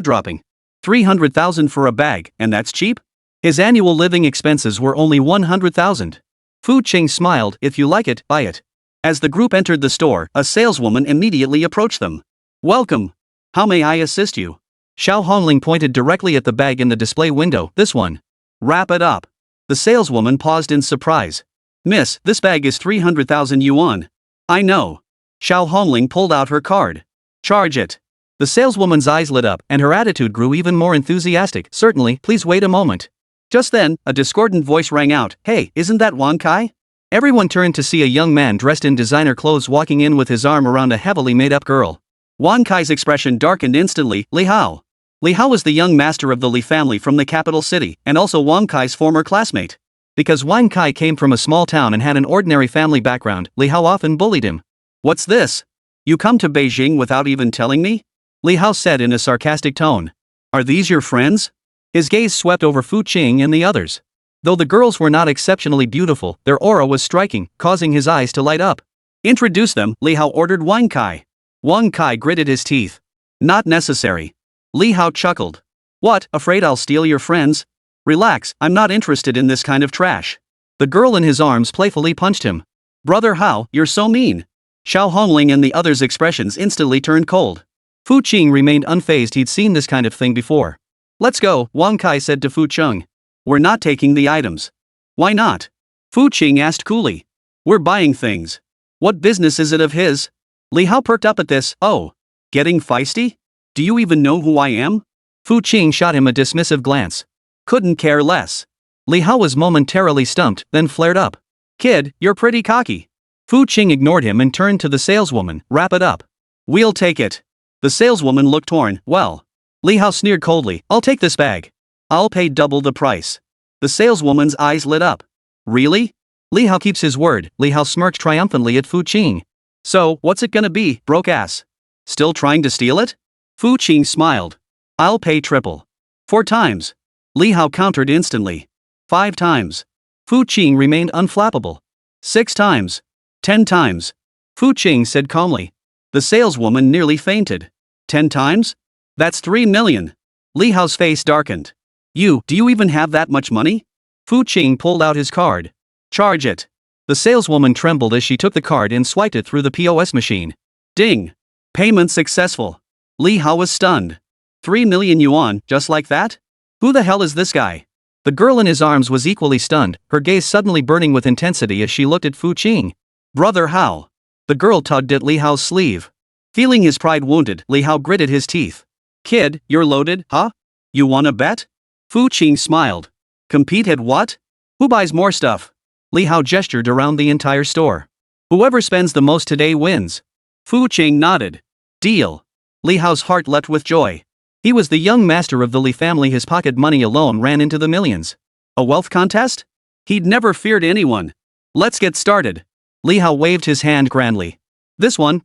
dropping. 300,000 for a bag, and that's cheap? His annual living expenses were only 100,000. Fu Qing smiled, if you like it, buy it. As the group entered the store, a saleswoman immediately approached them. Welcome. How may I assist you? Xiao Hongling pointed directly at the bag in the display window, this one. Wrap it up. The saleswoman paused in surprise. Miss, this bag is 300,000 yuan. I know. Xiao Hongling pulled out her card. Charge it. The saleswoman's eyes lit up, and her attitude grew even more enthusiastic. Certainly, please wait a moment. Just then, a discordant voice rang out, Hey, isn't that Wang Kai? Everyone turned to see a young man dressed in designer clothes walking in with his arm around a heavily made-up girl. Wang Kai's expression darkened instantly. Li Hao. Li Hao was the young master of the Li family from the capital city, and also Wang Kai's former classmate. Because Wang Kai came from a small town and had an ordinary family background, Li Hao often bullied him. What's this? You come to Beijing without even telling me? Li Hao said in a sarcastic tone. Are these your friends? His gaze swept over Fu Qing and the others. Though the girls were not exceptionally beautiful, their aura was striking, causing his eyes to light up. Introduce them, Li Hao ordered Wang Kai. Wang Kai gritted his teeth. Not necessary. Li Hao chuckled. What, afraid I'll steal your friends? Relax, I'm not interested in this kind of trash. The girl in his arms playfully punched him. Brother Hao, you're so mean. Xiao Hongling and the others' expressions instantly turned cold. Fu Qing remained unfazed. He'd seen this kind of thing before. Let's go, Wang Kai said to Fu Cheng. We're not taking the items. Why not? Fu Qing asked coolly. We're buying things. What business is it of his? Li Hao perked up at this. Oh. Getting feisty? Do you even know who I am? Fu Qing shot him a dismissive glance. Couldn't care less. Li Hao was momentarily stumped, then flared up. Kid, you're pretty cocky. Fu Qing ignored him and turned to the saleswoman. Wrap it up. We'll take it. The saleswoman looked torn. Well. Li Hao sneered coldly. I'll take this bag. I'll pay double the price. The saleswoman's eyes lit up. Really? Li Hao keeps his word. Li Hao smirked triumphantly at Fu Qing. So, what's it gonna be, broke ass? Still trying to steal it? Fu Qing smiled. I'll pay triple. 4 times. Li Hao countered instantly. 5 times. Fu Qing remained unflappable. 6 times. 10 times. Fu Qing said calmly. The saleswoman nearly fainted. 10 times? That's 3 million. Li Hao's face darkened. Do you even have that much money? Fu Qing pulled out his card. Charge it. The saleswoman trembled as she took the card and swiped it through the POS machine. Ding. Payment successful. Li Hao was stunned. 3 million yuan, just like that? Who the hell is this guy? The girl in his arms was equally stunned, her gaze suddenly burning with intensity as she looked at Fu Qing. Brother Hao. The girl tugged at Li Hao's sleeve. Feeling his pride wounded, Li Hao gritted his teeth. Kid, you're loaded, huh? You wanna bet? Fu Qing smiled. Compete at what? Who buys more stuff? Li Hao gestured around the entire store. Whoever spends the most today wins. Fu Qing nodded. Deal. Li Hao's heart leapt with joy. He was the young master of the Li family. His pocket money alone ran into the millions. A wealth contest? He'd never feared anyone. Let's get started. Li Hao waved his hand grandly. This one,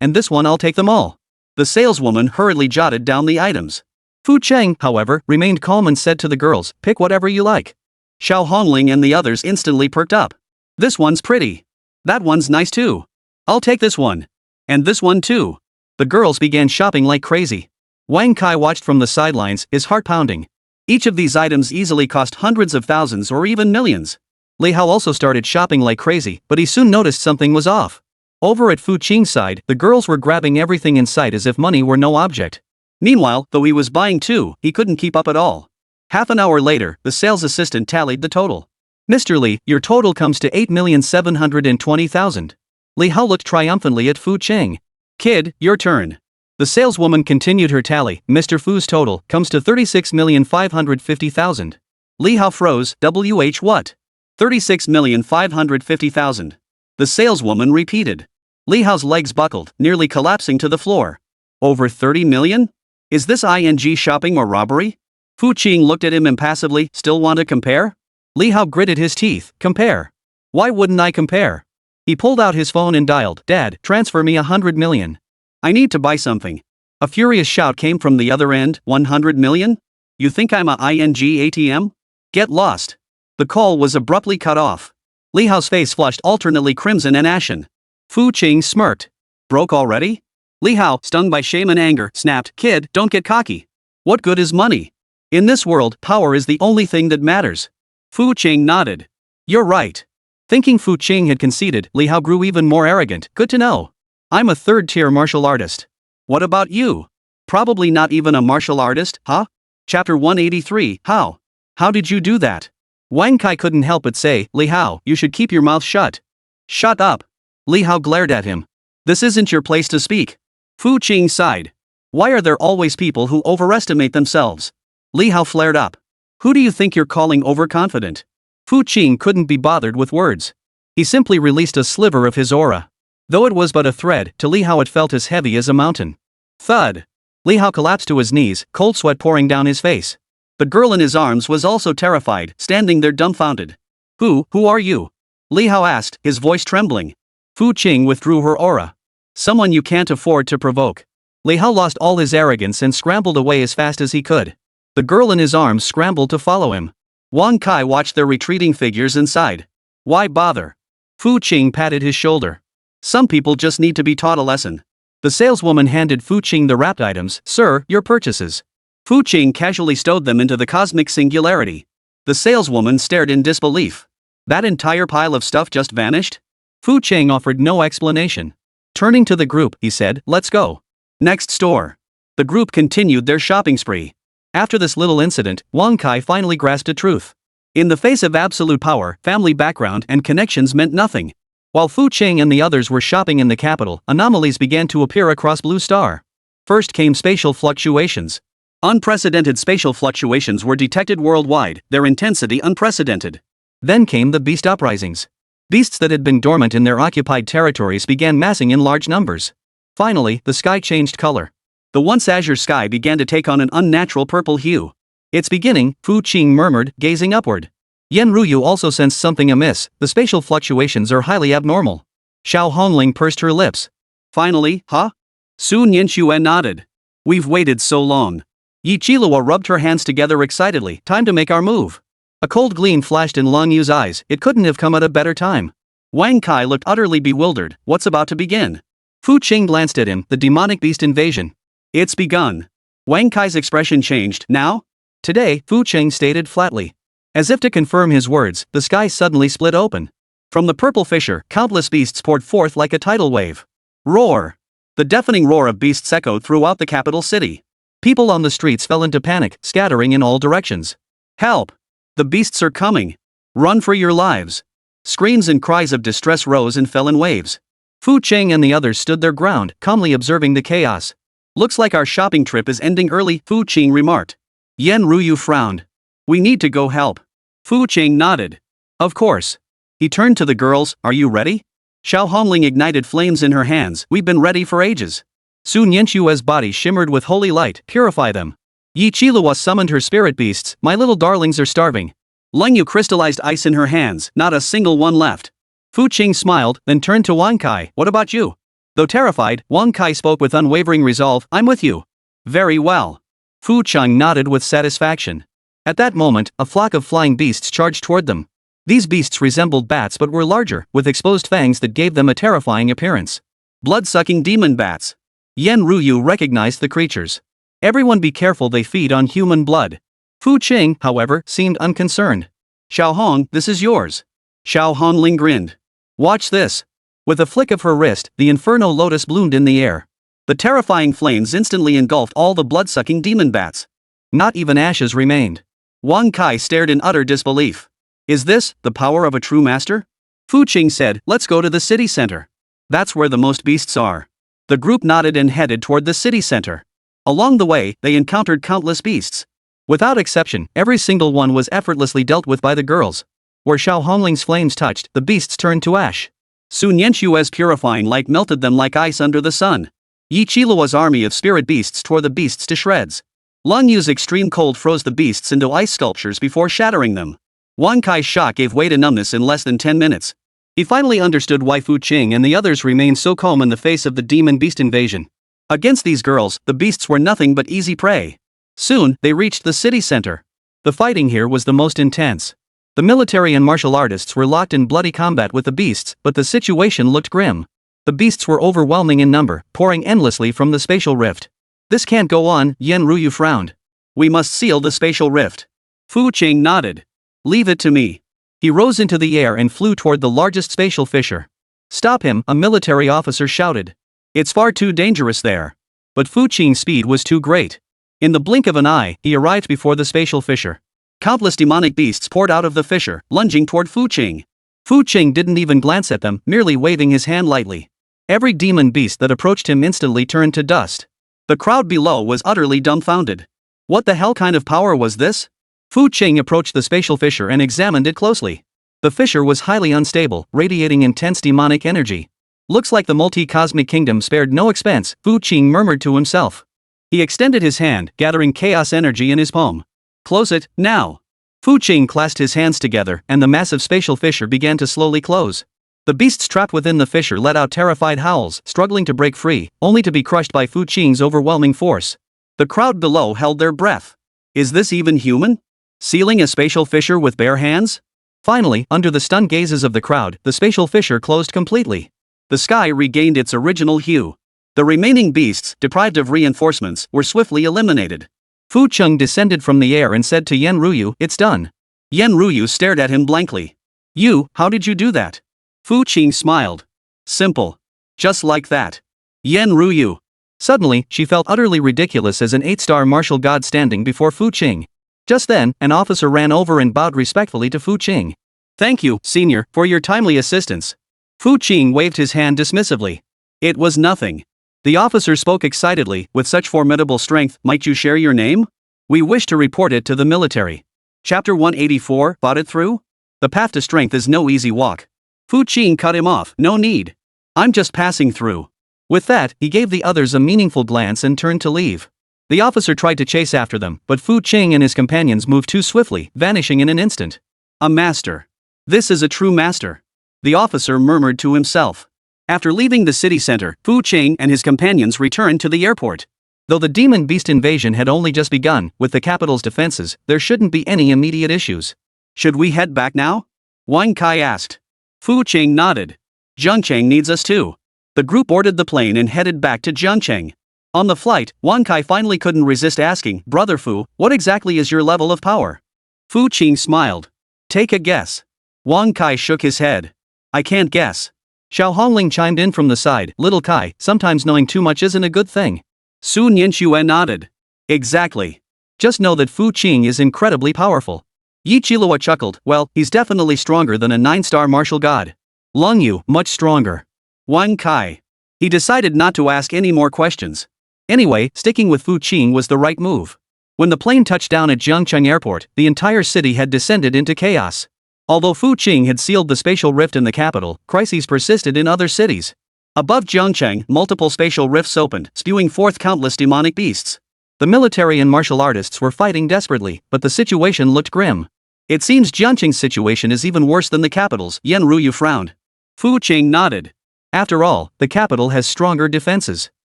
and this one, I'll take them all. The saleswoman hurriedly jotted down the items. Fu Cheng, however, remained calm and said to the girls, pick whatever you like. Xiao Hongling and the others instantly perked up. This one's pretty. That one's nice too. I'll take this one. And this one too. The girls began shopping like crazy. Wang Kai watched from the sidelines, his heart pounding. Each of these items easily cost hundreds of thousands or even millions. Li Hao also started shopping like crazy, but he soon noticed something was off. Over at Fu Qing's side, the girls were grabbing everything in sight as if money were no object. Meanwhile, though he was buying too, he couldn't keep up at all. Half an hour later, the sales assistant tallied the total. Mr. Li, your total comes to 8,720,000. Li Hao looked triumphantly at Fu Qing. Kid, your turn. The saleswoman continued her tally. Mr. Fu's total comes to 36,550,000. Li Hao froze. What? 36,550,000. The saleswoman repeated. Li Hao's legs buckled, nearly collapsing to the floor. Over 30 million? Is this ing shopping or robbery? Fu Qing looked at him impassively. Still want to compare? Li Hao gritted his teeth. Compare. Why wouldn't I compare? He pulled out his phone and dialed. Dad, transfer me 100 million. I need to buy something. A furious shout came from the other end. 100 million? You think I'm a ing ATM? Get lost. The call was abruptly cut off. Li Hao's face flushed alternately crimson and ashen. Fu Qing smirked. Broke already? Li Hao, stung by shame and anger, snapped. Kid, don't get cocky. What good is money? In this world, power is the only thing that matters. Fu Qing nodded. You're right. Thinking Fu Qing had conceded, Li Hao grew even more arrogant. Good to know. I'm a third-tier martial artist. What about you? Probably not even a martial artist, huh? Chapter 183, How? How did you do that? Wang Kai couldn't help but say, Li Hao, you should keep your mouth shut. Shut up. Li Hao glared at him. This isn't your place to speak. Fu Qing sighed. Why are there always people who overestimate themselves? Li Hao flared up. Who do you think you're calling overconfident? Fu Qing couldn't be bothered with words. He simply released a sliver of his aura. Though it was but a thread, to Li Hao it felt as heavy as a mountain. Thud. Li Hao collapsed to his knees, cold sweat pouring down his face. The girl in his arms was also terrified, standing there dumbfounded. Who are you? Li Hao asked, his voice trembling. Fu Qing withdrew her aura. Someone you can't afford to provoke. Li Hao lost all his arrogance and scrambled away as fast as he could. The girl in his arms scrambled to follow him. Wang Kai watched their retreating figures and sighed. Why bother? Fu Qing patted his shoulder. Some people just need to be taught a lesson. The saleswoman handed Fu Qing the wrapped items. Sir, your purchases. Fu Qing casually stowed them into the cosmic singularity. The saleswoman stared in disbelief. That entire pile of stuff just vanished? Fu Qing offered no explanation. Turning to the group, he said, let's go. Next store. The group continued their shopping spree. After this little incident, Wang Kai finally grasped a truth. In the face of absolute power, family background and connections meant nothing. While Fu Qing and the others were shopping in the capital, anomalies began to appear across Blue Star. First came spatial fluctuations. Unprecedented spatial fluctuations were detected worldwide, their intensity unprecedented. Then came the beast uprisings. Beasts that had been dormant in their occupied territories began massing in large numbers. Finally, the sky changed color. The once azure sky began to take on an unnatural purple hue. It's beginning, Fu Qing murmured, gazing upward. Yen Ruyu also sensed something amiss. The spatial fluctuations are highly abnormal. Xiao Hongling pursed her lips. Finally, huh? Su Nianxue nodded. We've waited so long. Yi Qilua rubbed her hands together excitedly. Time to make our move. A cold gleam flashed in Long Yu's eyes. It couldn't have come at a better time. Wang Kai looked utterly bewildered. What's about to begin? Fu Qing glanced at him. The demonic beast invasion. It's begun. Wang Kai's expression changed. Now? Today, Fu Qing stated flatly. As if to confirm his words, the sky suddenly split open. From the purple fissure, countless beasts poured forth like a tidal wave. Roar! The deafening roar of beasts echoed throughout the capital city. People on the streets fell into panic, scattering in all directions. Help! The beasts are coming! Run for your lives! Screams and cries of distress rose and fell in waves. Fu Qing and the others stood their ground, calmly observing the chaos. Looks like our shopping trip is ending early, Fu Qing remarked. Yan Ruyu frowned. We need to go help. Fu Qing nodded. Of course. He turned to the girls, are you ready? Xiao Hongling ignited flames in her hands, we've been ready for ages. Su Nianxue's body shimmered with holy light, purify them. Yi Qilihua summoned her spirit beasts, my little darlings are starving. Leng Yu crystallized ice in her hands, not a single one left. Fu Qing smiled, then turned to Wang Kai, what about you? Though terrified, Wang Kai spoke with unwavering resolve, I'm with you. Very well. Fu Qing nodded with satisfaction. At that moment, a flock of flying beasts charged toward them. These beasts resembled bats but were larger, with exposed fangs that gave them a terrifying appearance. Blood-sucking demon bats. Yan Ruyu recognized the creatures. Everyone be careful, they feed on human blood. Fu Qing, however, seemed unconcerned. Xiao Hong, this is yours. Xiao Hongling grinned. Watch this. With a flick of her wrist, the inferno lotus bloomed in the air. The terrifying flames instantly engulfed all the blood-sucking demon bats. Not even ashes remained. Wang Kai stared in utter disbelief. Is this the power of a true master? Fu Qing said, let's go to the city center. That's where the most beasts are. The group nodded and headed toward the city center. Along the way, they encountered countless beasts. Without exception, every single one was effortlessly dealt with by the girls. Where Xiao Hongling's flames touched, the beasts turned to ash. Su Nianxue's purifying light melted them like ice under the sun. Yi Qiluo's army of spirit beasts tore the beasts to shreds. Leng Yu's extreme cold froze the beasts into ice sculptures before shattering them. Wang Kai's shock gave way to numbness in less than 10 minutes. He finally understood why Fu Qing and the others remained so calm in the face of the demon beast invasion. Against these girls, the beasts were nothing but easy prey. Soon, they reached the city center. The fighting here was the most intense. The military and martial artists were locked in bloody combat with the beasts, but the situation looked grim. The beasts were overwhelming in number, pouring endlessly from the spatial rift. This can't go on, Yan Ruyu frowned. We must seal the spatial rift. Fu Qing nodded. Leave it to me. He rose into the air and flew toward the largest spatial fissure. Stop him, a military officer shouted. It's far too dangerous there. But Fu Qing's speed was too great. In the blink of an eye, he arrived before the spatial fissure. Countless demonic beasts poured out of the fissure, lunging toward Fu Qing. Fu Qing didn't even glance at them, merely waving his hand lightly. Every demon beast that approached him instantly turned to dust. The crowd below was utterly dumbfounded. What the hell kind of power was this? Fu Qing approached the spatial fissure and examined it closely. The fissure was highly unstable, radiating intense demonic energy. Looks like the multi-cosmic kingdom spared no expense, Fu Qing murmured to himself. He extended his hand, gathering chaos energy in his palm. Close it, now. Fu Qing clasped his hands together, and the massive spatial fissure began to slowly close. The beasts trapped within the fissure let out terrified howls, struggling to break free, only to be crushed by Fu Qing's overwhelming force. The crowd below held their breath. Is this even human? Sealing a spatial fissure with bare hands? Finally, under the stunned gazes of the crowd, the spatial fissure closed completely. The sky regained its original hue. The remaining beasts, deprived of reinforcements, were swiftly eliminated. Fu Qing descended from the air and said to Yan Ruyu, it's done. Yan Ruyu stared at him blankly. You, how did you do that? Fu Qing smiled. Simple. Just like that. Yan Ruyu. Suddenly, she felt utterly ridiculous as an 8-star martial god standing before Fu Qing. Just then, an officer ran over and bowed respectfully to Fu Qing. Thank you, senior, for your timely assistance. Fu Qing waved his hand dismissively. It was nothing. The officer spoke excitedly, with such formidable strength, might you share your name? We wish to report it to the military. Chapter 184, Fought it through? The path to strength is no easy walk. Fu Qing cut him off, no need. I'm just passing through. With that, he gave the others a meaningful glance and turned to leave. The officer tried to chase after them, but Fu Qing and his companions moved too swiftly, vanishing in an instant. A master. This is a true master. The officer murmured to himself. After leaving the city center, Fu Qing and his companions returned to the airport. Though the demon beast invasion had only just begun, with the capital's defenses, there shouldn't be any immediate issues. Should we head back now? Wang Kai asked. Fu Qing nodded. Zhengcheng needs us too. The group boarded the plane and headed back to Zhengcheng. On the flight, Wang Kai finally couldn't resist asking, Brother Fu, what exactly is your level of power? Fu Qing smiled. Take a guess. Wang Kai shook his head. I can't guess. Xiao Hongling chimed in from the side, Little Kai, sometimes knowing too much isn't a good thing. Su Nianxue nodded. Exactly. Just know that Fu Qing is incredibly powerful. Yi Qilihua chuckled, well, he's definitely stronger than a 9-star martial god. Leng Yu, much stronger. Wang Kai. He decided not to ask any more questions. Anyway, sticking with Fu Qing was the right move. When the plane touched down at Jiangcheng Airport, the entire city had descended into chaos. Although Fu Qing had sealed the spatial rift in the capital, crises persisted in other cities. Above Jiangcheng, multiple spatial rifts opened, spewing forth countless demonic beasts. The military and martial artists were fighting desperately, but the situation looked grim. It seems Jiangcheng's situation is even worse than the capital's, Yan Ruyu frowned. Fu Qing nodded. After all, the capital has stronger defenses.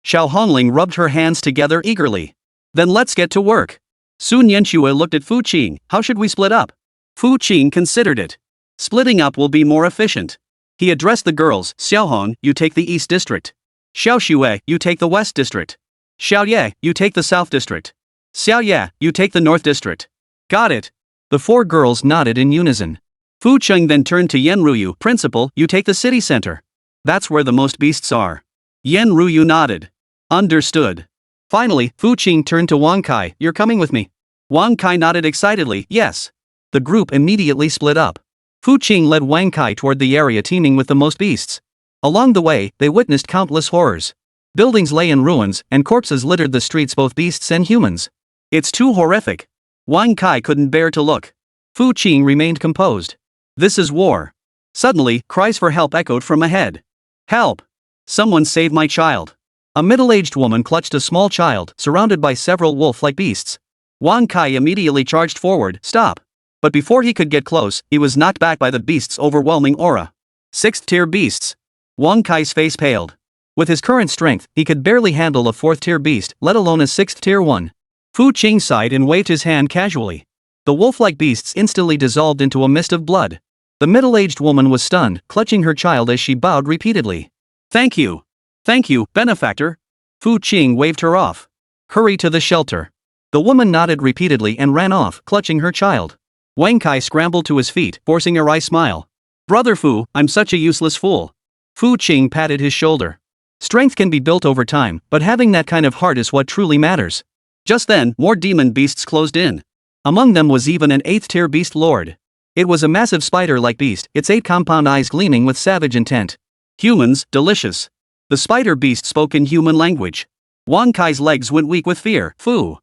Xiao Hongling rubbed her hands together eagerly. Then let's get to work. Sun Yanxue looked at Fu Qing. How should we split up? Fu Qing considered it. Splitting up will be more efficient. He addressed the girls. Xiaohong, you take the East District. Xiao Xue, you take the West District. Xiao Ye, you take the South District. Xiao Ye, you take the North District. Got it. The four girls nodded in unison. Fu Qing then turned to Yan Ruyu. Principal, you take the city center. That's where the most beasts are. Yan Ruyu nodded. Understood. Finally, Fu Qing turned to Wang Kai. You're coming with me. Wang Kai nodded excitedly. Yes. The group immediately split up. Fu Qing led Wang Kai toward the area teeming with the most beasts. Along the way, they witnessed countless horrors. Buildings lay in ruins, and corpses littered the streets, both beasts and humans. It's too horrific. Wang Kai couldn't bear to look. Fu Qing remained composed. This is war. Suddenly, cries for help echoed from ahead. Help! Someone save my child. A middle-aged woman clutched a small child, surrounded by several wolf-like beasts. Wang Kai immediately charged forward. Stop! But before he could get close, he was knocked back by the beast's overwhelming aura. 6th-tier beasts. Wang Kai's face paled. With his current strength, he could barely handle a 4th-tier beast, let alone a 6th-tier one. Fu Qing sighed and waved his hand casually. The wolf-like beasts instantly dissolved into a mist of blood. The middle-aged woman was stunned, clutching her child as she bowed repeatedly. Thank you. Thank you, benefactor. Fu Qing waved her off. Hurry to the shelter. The woman nodded repeatedly and ran off, clutching her child. Wang Kai scrambled to his feet, forcing a wry smile. Brother Fu, I'm such a useless fool. Fu Qing patted his shoulder. Strength can be built over time, but having that kind of heart is what truly matters. Just then, more demon beasts closed in. Among them was even an 8th-tier beast lord. It was a massive spider-like beast, its 8 compound eyes gleaming with savage intent. Humans, delicious. The spider beast spoke in human language. Wang Kai's legs went weak with fear. Fu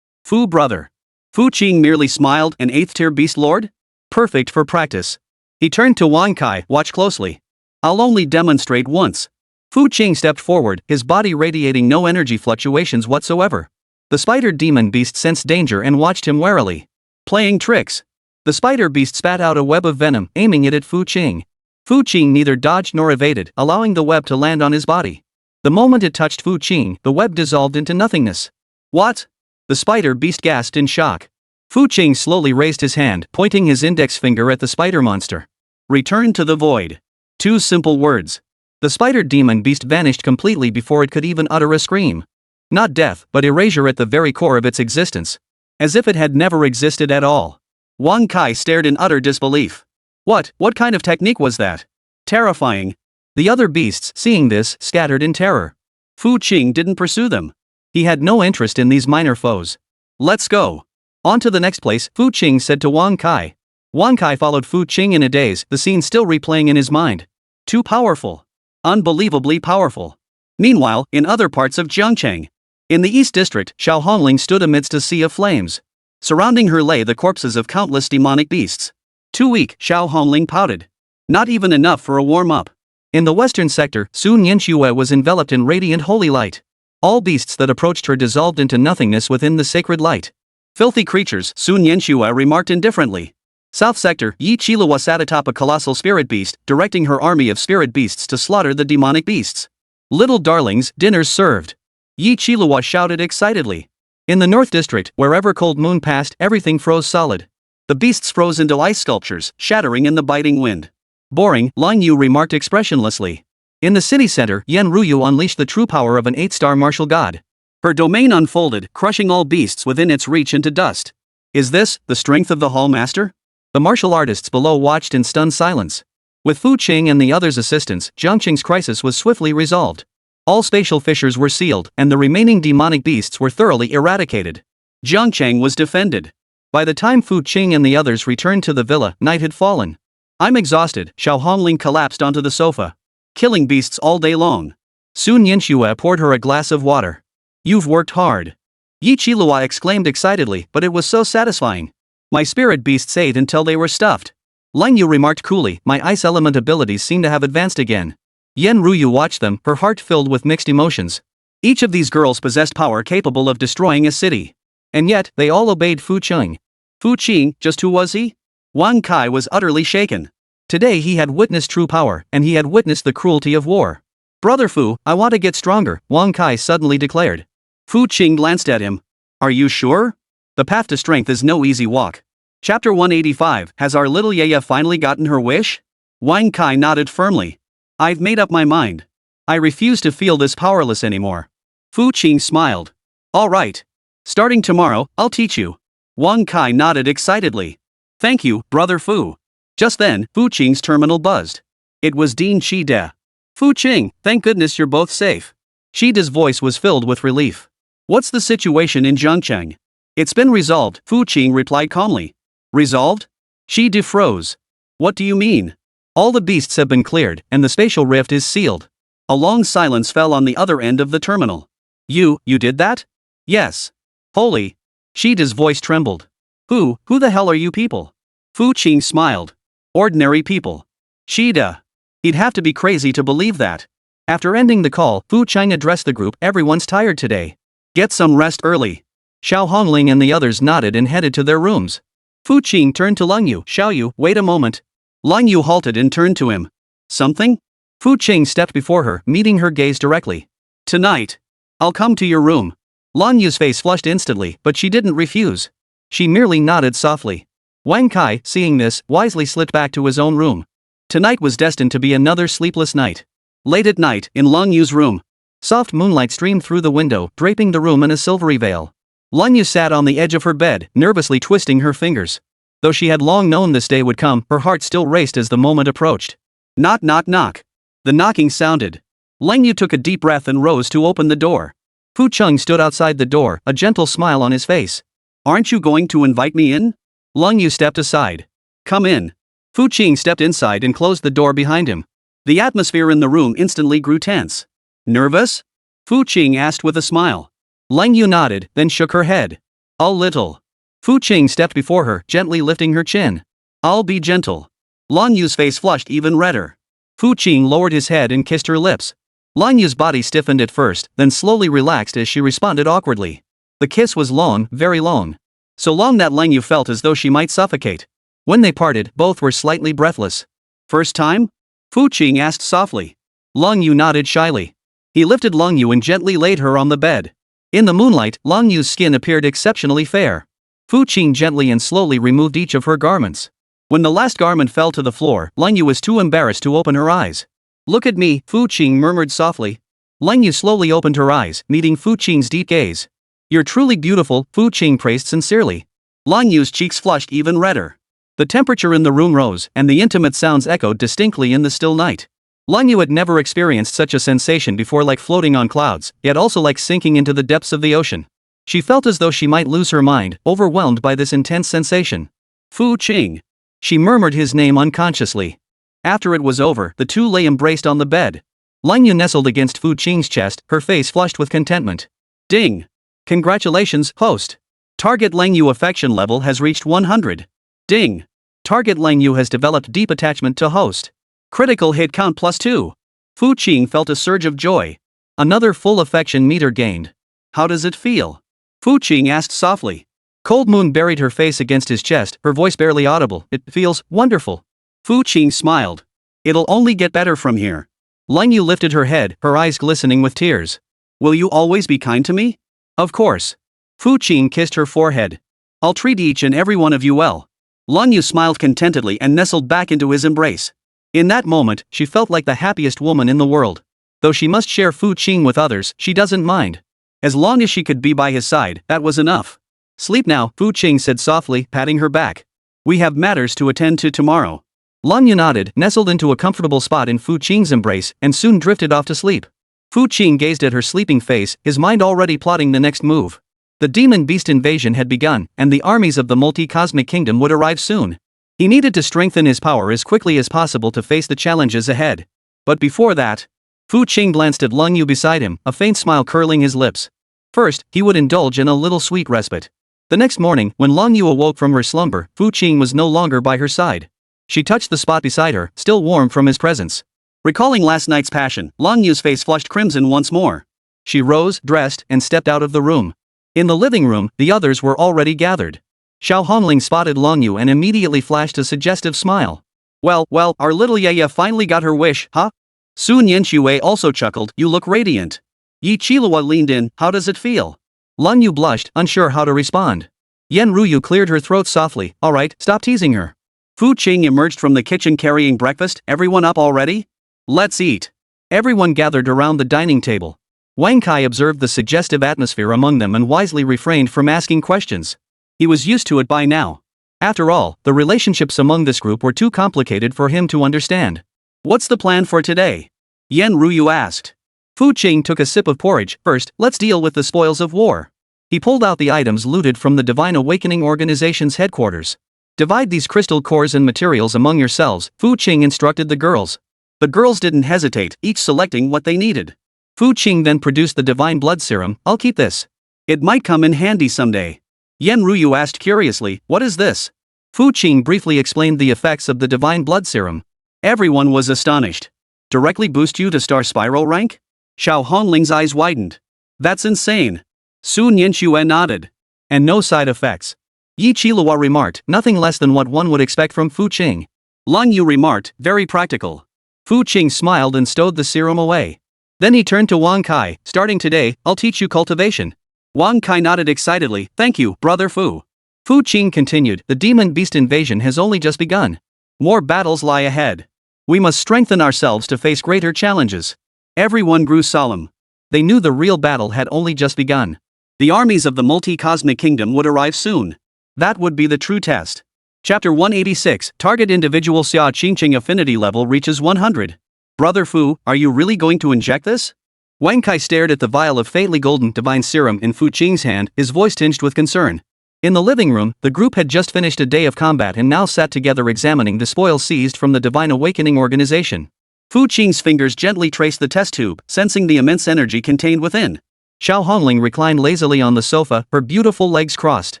brother. Fu Qing merely smiled. An 8th-tier beast lord? Perfect for practice. He turned to Wang Kai. Watch closely. I'll only demonstrate once. Fu Qing stepped forward, his body radiating no energy fluctuations whatsoever. The spider demon beast sensed danger and watched him warily. Playing tricks. The spider beast spat out a web of venom, aiming it at Fu Qing. Fu Qing neither dodged nor evaded, allowing the web to land on his body. The moment it touched Fu Qing, the web dissolved into nothingness. What? The spider beast gasped in shock. Fu Qing slowly raised his hand, pointing his index finger at the spider monster. Return to the void. 2 simple words. The spider demon beast vanished completely before it could even utter a scream. Not death, but erasure at the very core of its existence. As if it had never existed at all. Wang Kai stared in utter disbelief. What kind of technique was that? Terrifying. The other beasts, seeing this, scattered in terror. Fu Qing didn't pursue them. He had no interest in these minor foes. Let's go. On to the next place, Fu Qing said to Wang Kai. Wang Kai followed Fu Qing in a daze, the scene still replaying in his mind. Too powerful. Unbelievably powerful. Meanwhile, in other parts of Jiangcheng. In the East District, Xiao Hongling stood amidst a sea of flames. Surrounding her lay the corpses of countless demonic beasts. Too weak, Xiao Hongling pouted. Not even enough for a warm-up. In the western sector, Sun Yanxue was enveloped in radiant holy light. All beasts that approached her dissolved into nothingness within the sacred light. Filthy creatures, Sun Yanxue remarked indifferently. South sector, Yi Qiluo sat atop a colossal spirit beast, directing her army of spirit beasts to slaughter the demonic beasts. Little darlings, dinner's served. Yi Qiluo shouted excitedly. In the North District, wherever Cold Moon passed, everything froze solid. The beasts froze into ice sculptures, shattering in the biting wind. Boring, Lang Yu remarked expressionlessly. In the city center, Yan Ruyu unleashed the true power of an 8-star martial god. Her domain unfolded, crushing all beasts within its reach into dust. Is this the strength of the Hall Master? The martial artists below watched in stunned silence. With Fu Qing and the others' assistance, Jiangcheng's crisis was swiftly resolved. All spatial fissures were sealed, and the remaining demonic beasts were thoroughly eradicated. Jiangcheng was defended. By the time Fu Qing and the others returned to the villa, night had fallen. I'm exhausted, Xiao Hongling collapsed onto the sofa. killing beasts all day long. Soon Yinxue poured her a glass of water. You've worked hard. Yi Qilua exclaimed excitedly, but it was so satisfying. My spirit beasts ate until they were stuffed. Lang Yu remarked coolly, my ice element abilities seem to have advanced again. Yen Ruyu watched them, her heart filled with mixed emotions. Each of these girls possessed power capable of destroying a city. And yet, they all obeyed Fu Qing. Fu Qing, just who was he? Wang Kai was utterly shaken. Today he had witnessed true power, and he had witnessed the cruelty of war. Brother Fu, I want to get stronger, Wang Kai suddenly declared. Fu Qing glanced at him. Are you sure? The path to strength is no easy walk. Chapter 185, has our little Yaya finally gotten her wish? Wang Kai nodded firmly. I've made up my mind. I refuse to feel this powerless anymore. Fu Qing smiled. All right. Starting tomorrow, I'll teach you. Wang Kai nodded excitedly. Thank you, Brother Fu. Just then, Fu Qing's terminal buzzed. It was Dean Shide. Fu Qing, thank goodness you're both safe. Shide's voice was filled with relief. What's the situation in Zhongcheng? It's been resolved, Fu Qing replied calmly. Resolved? Shide froze. What do you mean? All the beasts have been cleared, and the spatial rift is sealed. A long silence fell on the other end of the terminal. You did that? Yes. Holy. Shide's voice trembled. Who the hell are you people? Fu Qing smiled. Ordinary people. Shide. He'd have to be crazy to believe that. After ending the call, Fu Qing addressed the group, everyone's tired today. Get some rest early. Xiao Hongling and the others nodded and headed to their rooms. Fu Qing turned to Lang Yu. Xiao Yu, wait a moment. Lang Yu halted and turned to him. Something? Fu Qing stepped before her, meeting her gaze directly. Tonight. I'll come to your room. Lang Yu's face flushed instantly, but she didn't refuse. She merely nodded softly. Wang Kai, seeing this, wisely slipped back to his own room. Tonight was destined to be another sleepless night. Late at night, in Lang Yu's room. Soft moonlight streamed through the window, draping the room in a silvery veil. Lang Yu sat on the edge of her bed, nervously twisting her fingers. Though she had long known this day would come, her heart still raced as the moment approached. Knock knock knock. The knocking sounded. Lang Yu took a deep breath and rose to open the door. Fu Qing stood outside the door, a gentle smile on his face. Aren't you going to invite me in? Lang Yu stepped aside. Come in. Fu Qing stepped inside and closed the door behind him. The atmosphere in the room instantly grew tense. Nervous? Fu Qing asked with a smile. Lang Yu nodded, then shook her head. A little. Fu Qing stepped before her, gently lifting her chin. I'll be gentle. Lang Yu's face flushed even redder. Fu Qing lowered his head and kissed her lips. Lang Yu's body stiffened at first, then slowly relaxed as she responded awkwardly. The kiss was long, very long. So long that Lang Yu felt as though she might suffocate. When they parted, both were slightly breathless. First time? Fu Qing asked softly. Lang Yu nodded shyly. He lifted Lang Yu and gently laid her on the bed. In the moonlight, Lang Yu's skin appeared exceptionally fair. Fu Qing gently and slowly removed each of her garments. When the last garment fell to the floor, Lang Yu was too embarrassed to open her eyes. Look at me, Fu Qing murmured softly. Lang Yu slowly opened her eyes, meeting Fu Qing's deep gaze. You're truly beautiful, Fu Qing praised sincerely. Lang Yu's cheeks flushed even redder. The temperature in the room rose, and the intimate sounds echoed distinctly in the still night. Lang Yu had never experienced such a sensation before, like floating on clouds, yet also like sinking into the depths of the ocean. She felt as though she might lose her mind, overwhelmed by this intense sensation. Fu Qing. She murmured his name unconsciously. After it was over, the two lay embraced on the bed. Lang Yu nestled against Fu Qing's chest, her face flushed with contentment. Ding! Congratulations, host. Target Lang Yu affection level has reached 100. Ding! Target Lang Yu has developed deep attachment to host. Critical hit count +2. Fu Qing felt a surge of joy. Another full affection meter gained. How does it feel? Fu Qing asked softly. Cold Moon buried her face against his chest, her voice barely audible. It feels wonderful. Fu Qing smiled. It'll only get better from here. Lang Yu lifted her head, her eyes glistening with tears. Will you always be kind to me? Of course. Fu Qing kissed her forehead. I'll treat each and every one of you well. Lang Yu smiled contentedly and nestled back into his embrace. In that moment, she felt like the happiest woman in the world. Though she must share Fu Qing with others, she doesn't mind. As long as she could be by his side, that was enough. Sleep now, Fu Qing said softly, patting her back. We have matters to attend to tomorrow. Lang Yu nodded, nestled into a comfortable spot in Fu Qing's embrace, and soon drifted off to sleep. Fu Qing gazed at her sleeping face, his mind already plotting the next move. The demon beast invasion had begun, and the armies of the multi-cosmic kingdom would arrive soon. He needed to strengthen his power as quickly as possible to face the challenges ahead. But before that, Fu Qing glanced at Lung Yu beside him, a faint smile curling his lips. First, he would indulge in a little sweet respite. The next morning, when Lung Yu awoke from her slumber, Fu Qing was no longer by her side. She touched the spot beside her, still warm from his presence. Recalling last night's passion, Lung Yu's face flushed crimson once more. She rose, dressed, and stepped out of the room. In the living room, the others were already gathered. Xiao Hongling spotted Lung Yu and immediately flashed a suggestive smile. Well, our little Yaya finally got her wish, huh? Sun Yanxue also chuckled, you look radiant. Yi Qilua leaned in, how does it feel? Lung Yu blushed, unsure how to respond. Yen Ruyu cleared her throat softly, alright, stop teasing her. Fu Qing emerged from the kitchen carrying breakfast, everyone up already? Let's eat. Everyone gathered around the dining table. Wang Kai observed the suggestive atmosphere among them and wisely refrained from asking questions. He was used to it by now. After all, the relationships among this group were too complicated for him to understand. What's the plan for today? Yen Ruyu asked. Fu Qing took a sip of porridge. First, let's deal with the spoils of war. He pulled out the items looted from the Divine Awakening Organization's headquarters. Divide these crystal cores and materials among yourselves, Fu Qing instructed the girls. The girls didn't hesitate, each selecting what they needed. Fu Qing then produced the Divine Blood Serum. I'll keep this. It might come in handy someday. Yen Ruyu asked curiously, what is this? Fu Qing briefly explained the effects of the Divine Blood Serum. Everyone was astonished. Directly boost you to star spiral rank? Xiao Hongling's eyes widened. That's insane. Sun Yanxue nodded. And no side effects. Yi Qilua remarked, nothing less than what one would expect from Fu Qing. Lung Yu remarked, very practical. Fu Qing smiled and stowed the serum away. Then he turned to Wang Kai, starting today, I'll teach you cultivation. Wang Kai nodded excitedly, thank you, brother Fu. Fu Qing continued, the demon beast invasion has only just begun. More battles lie ahead. We must strengthen ourselves to face greater challenges. Everyone grew solemn. They knew the real battle had only just begun. The armies of the multi-cosmic kingdom would arrive soon. That would be the true test. Chapter 186, Target Individual Xia Qingqing Affinity Level reaches 100. Brother Fu, are you really going to inject this? Wang Kai stared at the vial of faintly golden divine serum in Fu Qing's hand, his voice tinged with concern. In the living room, the group had just finished a day of combat and now sat together examining the spoil seized from the Divine Awakening Organization. Fu Qing's fingers gently traced the test tube, sensing the immense energy contained within. Xiao Hongling reclined lazily on the sofa, her beautiful legs crossed.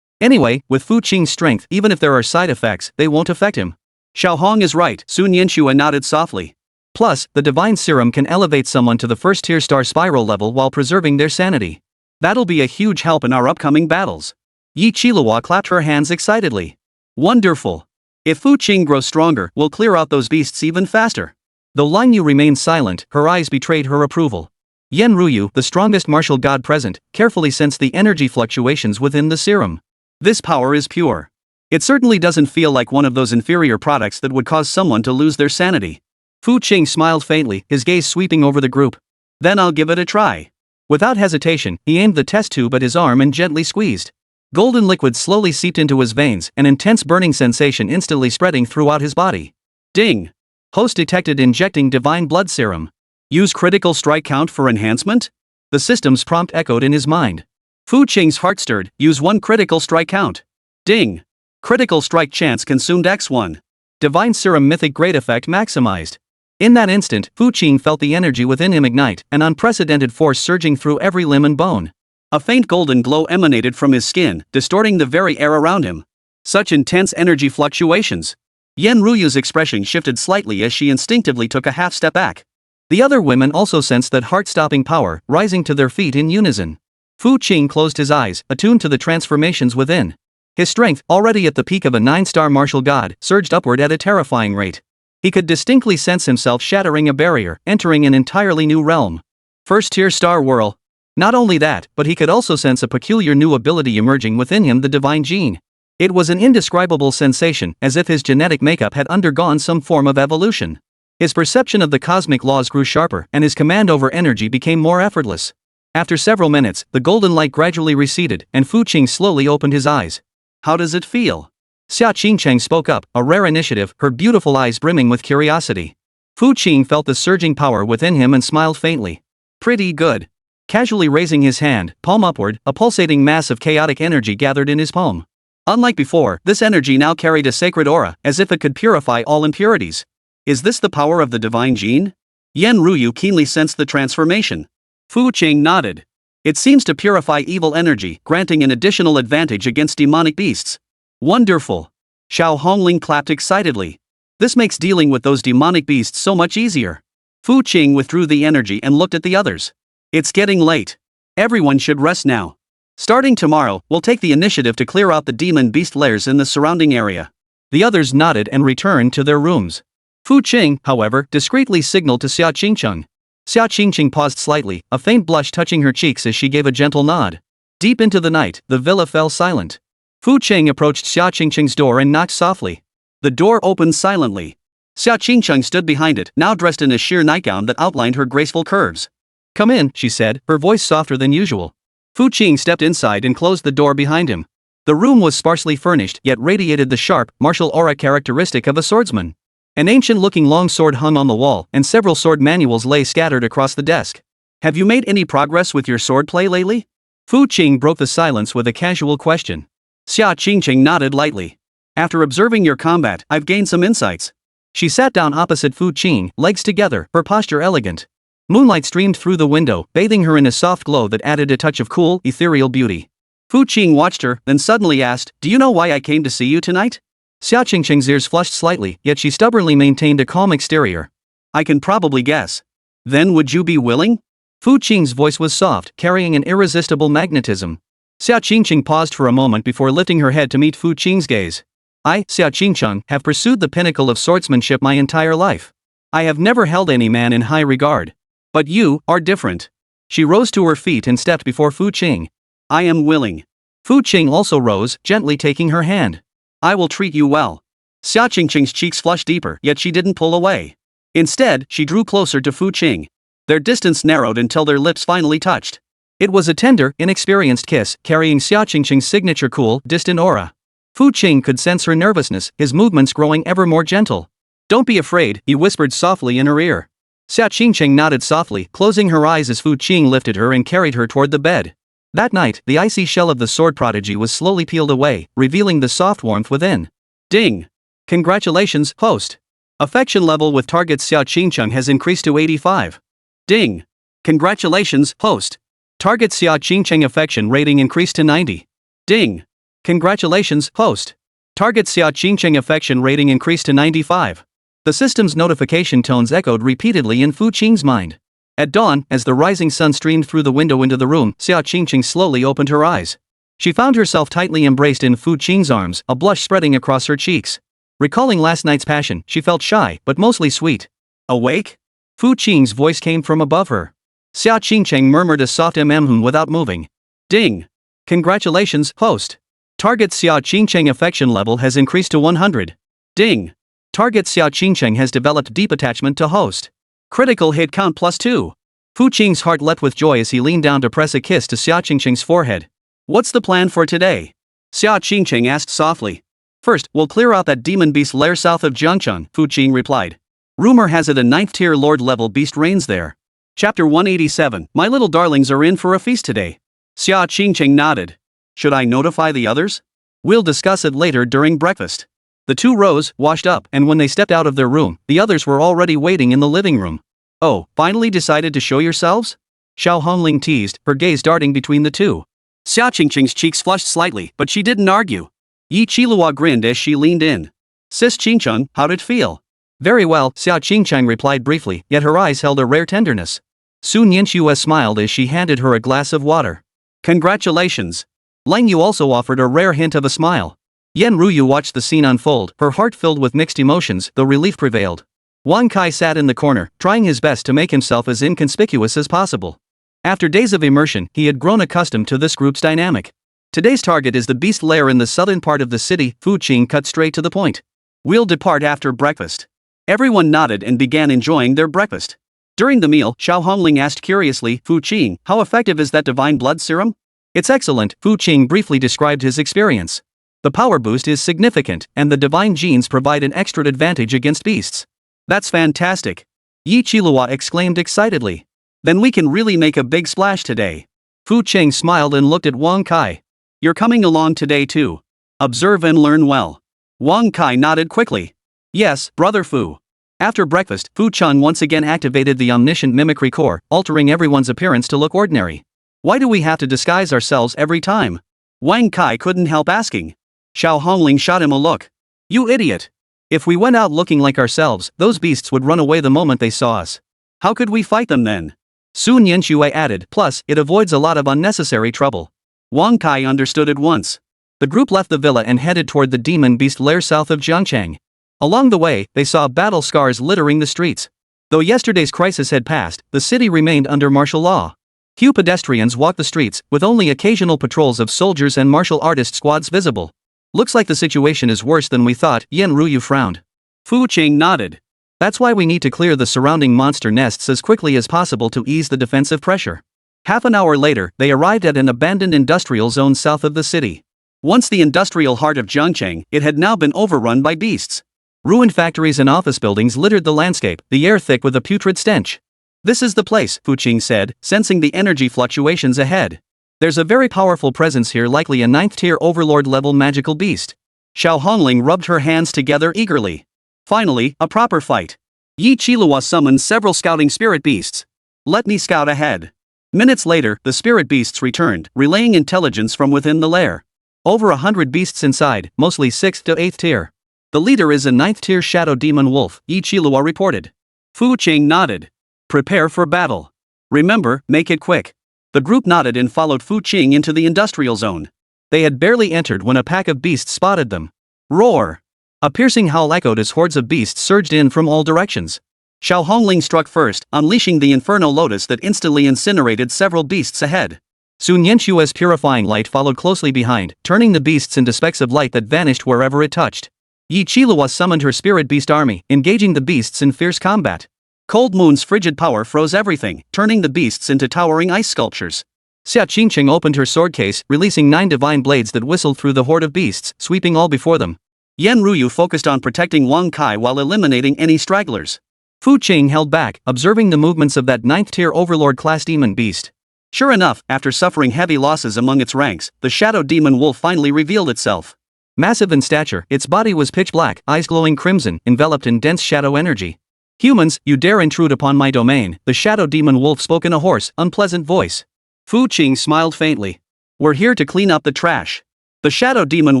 Anyway, with Fu Qing's strength, even if there are side effects, they won't affect him. Xiao Hong is right, Sun Yanxue nodded softly. Plus, the divine serum can elevate someone to the first-tier star spiral level while preserving their sanity. That'll be a huge help in our upcoming battles. Yi Qilua clapped her hands excitedly. Wonderful. If Fu Qing grows stronger, we'll clear out those beasts even faster. Though Lung Yu remained silent, her eyes betrayed her approval. Yen Ruyu, the strongest martial god present, carefully sensed the energy fluctuations within the serum. This power is pure. It certainly doesn't feel like one of those inferior products that would cause someone to lose their sanity. Fu Qing smiled faintly, his gaze sweeping over the group. Then I'll give it a try. Without hesitation, he aimed the test tube at his arm and gently squeezed. Golden liquid slowly seeped into his veins, an intense burning sensation instantly spreading throughout his body. Ding! Host detected injecting divine blood serum. Use critical strike count for enhancement? The system's prompt echoed in his mind. Fu Qing's heart stirred, use 1 critical strike count. Ding! Critical strike chance consumed X1. Divine serum mythic great effect maximized. In that instant, Fu Qing felt the energy within him ignite, an unprecedented force surging through every limb and bone. A faint golden glow emanated from his skin, distorting the very air around him. Such intense energy fluctuations. Yen Ruyu's expression shifted slightly as she instinctively took a half step back. The other women also sensed that heart-stopping power, rising to their feet in unison. Fu Qing closed his eyes, attuned to the transformations within. His strength, already at the peak of a 9-star martial god, surged upward at a terrifying rate. He could distinctly sense himself shattering a barrier, entering an entirely new realm. First-tier star whirl. Not only that, but he could also sense a peculiar new ability emerging within him, the divine gene. It was an indescribable sensation, as if his genetic makeup had undergone some form of evolution. His perception of the cosmic laws grew sharper, and his command over energy became more effortless. After several minutes, the golden light gradually receded, and Fu Qing slowly opened his eyes. How does it feel? Xia Qingcheng spoke up, a rare initiative, her beautiful eyes brimming with curiosity. Fu Qing felt the surging power within him and smiled faintly. Pretty good. Casually raising his hand, palm upward, a pulsating mass of chaotic energy gathered in his palm. Unlike before, this energy now carried a sacred aura, as if it could purify all impurities. Is this the power of the divine gene? Yan Ruyu keenly sensed the transformation. Fu Qing nodded. It seems to purify evil energy, granting an additional advantage against demonic beasts. Wonderful. Xiao Hongling clapped excitedly. This makes dealing with those demonic beasts so much easier. Fu Qing withdrew the energy and looked at the others. It's getting late. Everyone should rest now. Starting tomorrow, we'll take the initiative to clear out the demon beast lairs in the surrounding area. The others nodded and returned to their rooms. Fu Qing, however, discreetly signaled to Xia Qingcheng. Xia Qingcheng paused slightly, a faint blush touching her cheeks as she gave a gentle nod. Deep into the night, the villa fell silent. Fu Qing approached Xia Qingcheng's door and knocked softly. The door opened silently. Xia Qingcheng stood behind it, now dressed in a sheer nightgown that outlined her graceful curves. "Come in," she said, her voice softer than usual. Fu Qing stepped inside and closed the door behind him. The room was sparsely furnished, yet radiated the sharp, martial aura characteristic of a swordsman. An ancient-looking long sword hung on the wall, and several sword manuals lay scattered across the desk. "Have you made any progress with your swordplay lately?" Fu Qing broke the silence with a casual question. Xia Qingcheng nodded lightly. "After observing your combat, I've gained some insights." She sat down opposite Fu Qing, legs together, her posture elegant. Moonlight streamed through the window, bathing her in a soft glow that added a touch of cool, ethereal beauty. Fu Qing watched her, then suddenly asked, "Do you know why I came to see you tonight?" Xia Qingcheng's ears flushed slightly, yet she stubbornly maintained a calm exterior. "I can probably guess." "Then would you be willing?" Fu Qing's voice was soft, carrying an irresistible magnetism. Xia Qingcheng paused for a moment before lifting her head to meet Fu Qing's gaze. "I, Xia Qingcheng, have pursued the pinnacle of swordsmanship my entire life. I have never held any man in high regard. But you are different." She rose to her feet and stepped before Fu Qing. "I am willing." Fu Qing also rose, gently taking her hand. "I will treat you well." Xia Qingcheng's cheeks flushed deeper, yet she didn't pull away. Instead, she drew closer to Fu Qing. Their distance narrowed until their lips finally touched. It was a tender, inexperienced kiss, carrying Xia Qingcheng's signature cool, distant aura. Fu Qing could sense her nervousness, his movements growing ever more gentle. "Don't be afraid," he whispered softly in her ear. Xia Qingcheng nodded softly, closing her eyes as Fu Qing lifted her and carried her toward the bed. That night, the icy shell of the sword prodigy was slowly peeled away, revealing the soft warmth within. Ding! Congratulations, host. Affection level with target Xia Qingcheng has increased to 85. Ding! Congratulations, host. Target Xia Qingcheng affection rating increased to 90. Ding! Congratulations, host. Target Xia Qingcheng affection rating increased to 95. The system's notification tones echoed repeatedly in Fu Qing's mind. At dawn, as the rising sun streamed through the window into the room, Xia Qingcheng slowly opened her eyes. She found herself tightly embraced in Fu Qing's arms, a blush spreading across her cheeks. Recalling last night's passion, she felt shy, but mostly sweet. Awake? Fu Qing's voice came from above her. Xia Qingcheng murmured a soft without moving. Ding! Congratulations, host. Target Xia Qingcheng affection level has increased to 100. Ding! Target Xia Qingcheng has developed deep attachment to host. Critical hit count +2. Fu Qing's heart leapt with joy as he leaned down to press a kiss to Xia Qingcheng's forehead. What's the plan for today? Xia Qingcheng asked softly. First, we'll clear out that demon beast lair south of Jiangchun, Fu Qing replied. Rumor has it a 9th tier lord level beast reigns there. Chapter 187, My little darlings are in for a feast today. Xia Qingcheng nodded. Should I notify the others? We'll discuss it later during breakfast. The two rose, washed up, and when they stepped out of their room, the others were already waiting in the living room. Oh, finally decided to show yourselves? Xiao Hongling teased, her gaze darting between the two. Xia Qingcheng's cheeks flushed slightly, but she didn't argue. Yi Qilua grinned as she leaned in. Sis Qingcheng, how'd it feel? Very well, Xia Qingcheng replied briefly, yet her eyes held a rare tenderness. Su Nianxue smiled as she handed her a glass of water. Congratulations. Lang Yu also offered a rare hint of a smile. Yan Ruyu watched the scene unfold, her heart filled with mixed emotions, though relief prevailed. Wang Kai sat in the corner, trying his best to make himself as inconspicuous as possible. After days of immersion, he had grown accustomed to this group's dynamic. Today's target is the beast lair in the southern part of the city, Fu Qing cut straight to the point. We'll depart after breakfast. Everyone nodded and began enjoying their breakfast. During the meal, Xiao Hongling asked curiously, Fu Qing, how effective is that divine blood serum? It's excellent, Fu Qing briefly described his experience. The power boost is significant, and the divine genes provide an extra advantage against beasts. That's fantastic. Yi Qilua exclaimed excitedly. Then we can really make a big splash today. Fu Qing smiled and looked at Wang Kai. You're coming along today too. Observe and learn well. Wang Kai nodded quickly. Yes, brother Fu. After breakfast, Fu Chun once again activated the omniscient mimicry core, altering everyone's appearance to look ordinary. Why do we have to disguise ourselves every time? Wang Kai couldn't help asking. Xiao Hongling shot him a look. You idiot! If we went out looking like ourselves, those beasts would run away the moment they saw us. How could we fight them then? Sun Yanxue added, plus, it avoids a lot of unnecessary trouble. Wang Kai understood at once. The group left the villa and headed toward the demon beast lair south of Jiangchang. Along the way, they saw battle scars littering the streets. Though yesterday's crisis had passed, the city remained under martial law. Few pedestrians walked the streets, with only occasional patrols of soldiers and martial artist squads visible. Looks like the situation is worse than we thought, Yan Ruyu frowned. Fu Qing nodded. That's why we need to clear the surrounding monster nests as quickly as possible to ease the defensive pressure. Half an hour later, they arrived at an abandoned industrial zone south of the city. Once the industrial heart of Jiangcheng, it had now been overrun by beasts. Ruined factories and office buildings littered the landscape, the air thick with a putrid stench. This is the place, Fu Qing said, sensing the energy fluctuations ahead. There's a very powerful presence here, likely a 9th-tier overlord-level magical beast. Xiao Hongling rubbed her hands together eagerly. Finally, a proper fight. Yi Qilua summoned several scouting spirit beasts. Let me scout ahead. Minutes later, the spirit beasts returned, relaying intelligence from within the lair. Over 100 beasts inside, mostly 6th to 8th tier. The leader is a 9th-tier shadow demon wolf, Yi Qilua reported. Fu Qing nodded. Prepare for battle. Remember, make it quick. The group nodded and followed Fu Qing into the industrial zone. They had barely entered when a pack of beasts spotted them. Roar! A piercing howl echoed as hordes of beasts surged in from all directions. Xiao Hongling struck first, unleashing the Inferno Lotus that instantly incinerated several beasts ahead. Sun Yanxue's purifying light followed closely behind, turning the beasts into specks of light that vanished wherever it touched. Yi Qilua summoned her spirit beast army, engaging the beasts in fierce combat. Cold Moon's frigid power froze everything, turning the beasts into towering ice sculptures. Xia Qingqing opened her sword case, releasing 9 divine blades that whistled through the horde of beasts, sweeping all before them. Yan Ruyu focused on protecting Wang Kai while eliminating any stragglers. Fu Qing held back, observing the movements of that 9th-tier overlord-class demon beast. Sure enough, after suffering heavy losses among its ranks, the shadow demon wolf finally revealed itself. Massive in stature, its body was pitch black, eyes glowing crimson, enveloped in dense shadow energy. Humans, you dare intrude upon my domain, the shadow demon wolf spoke in a hoarse, unpleasant voice. Fu Qing smiled faintly. We're here to clean up the trash. The shadow demon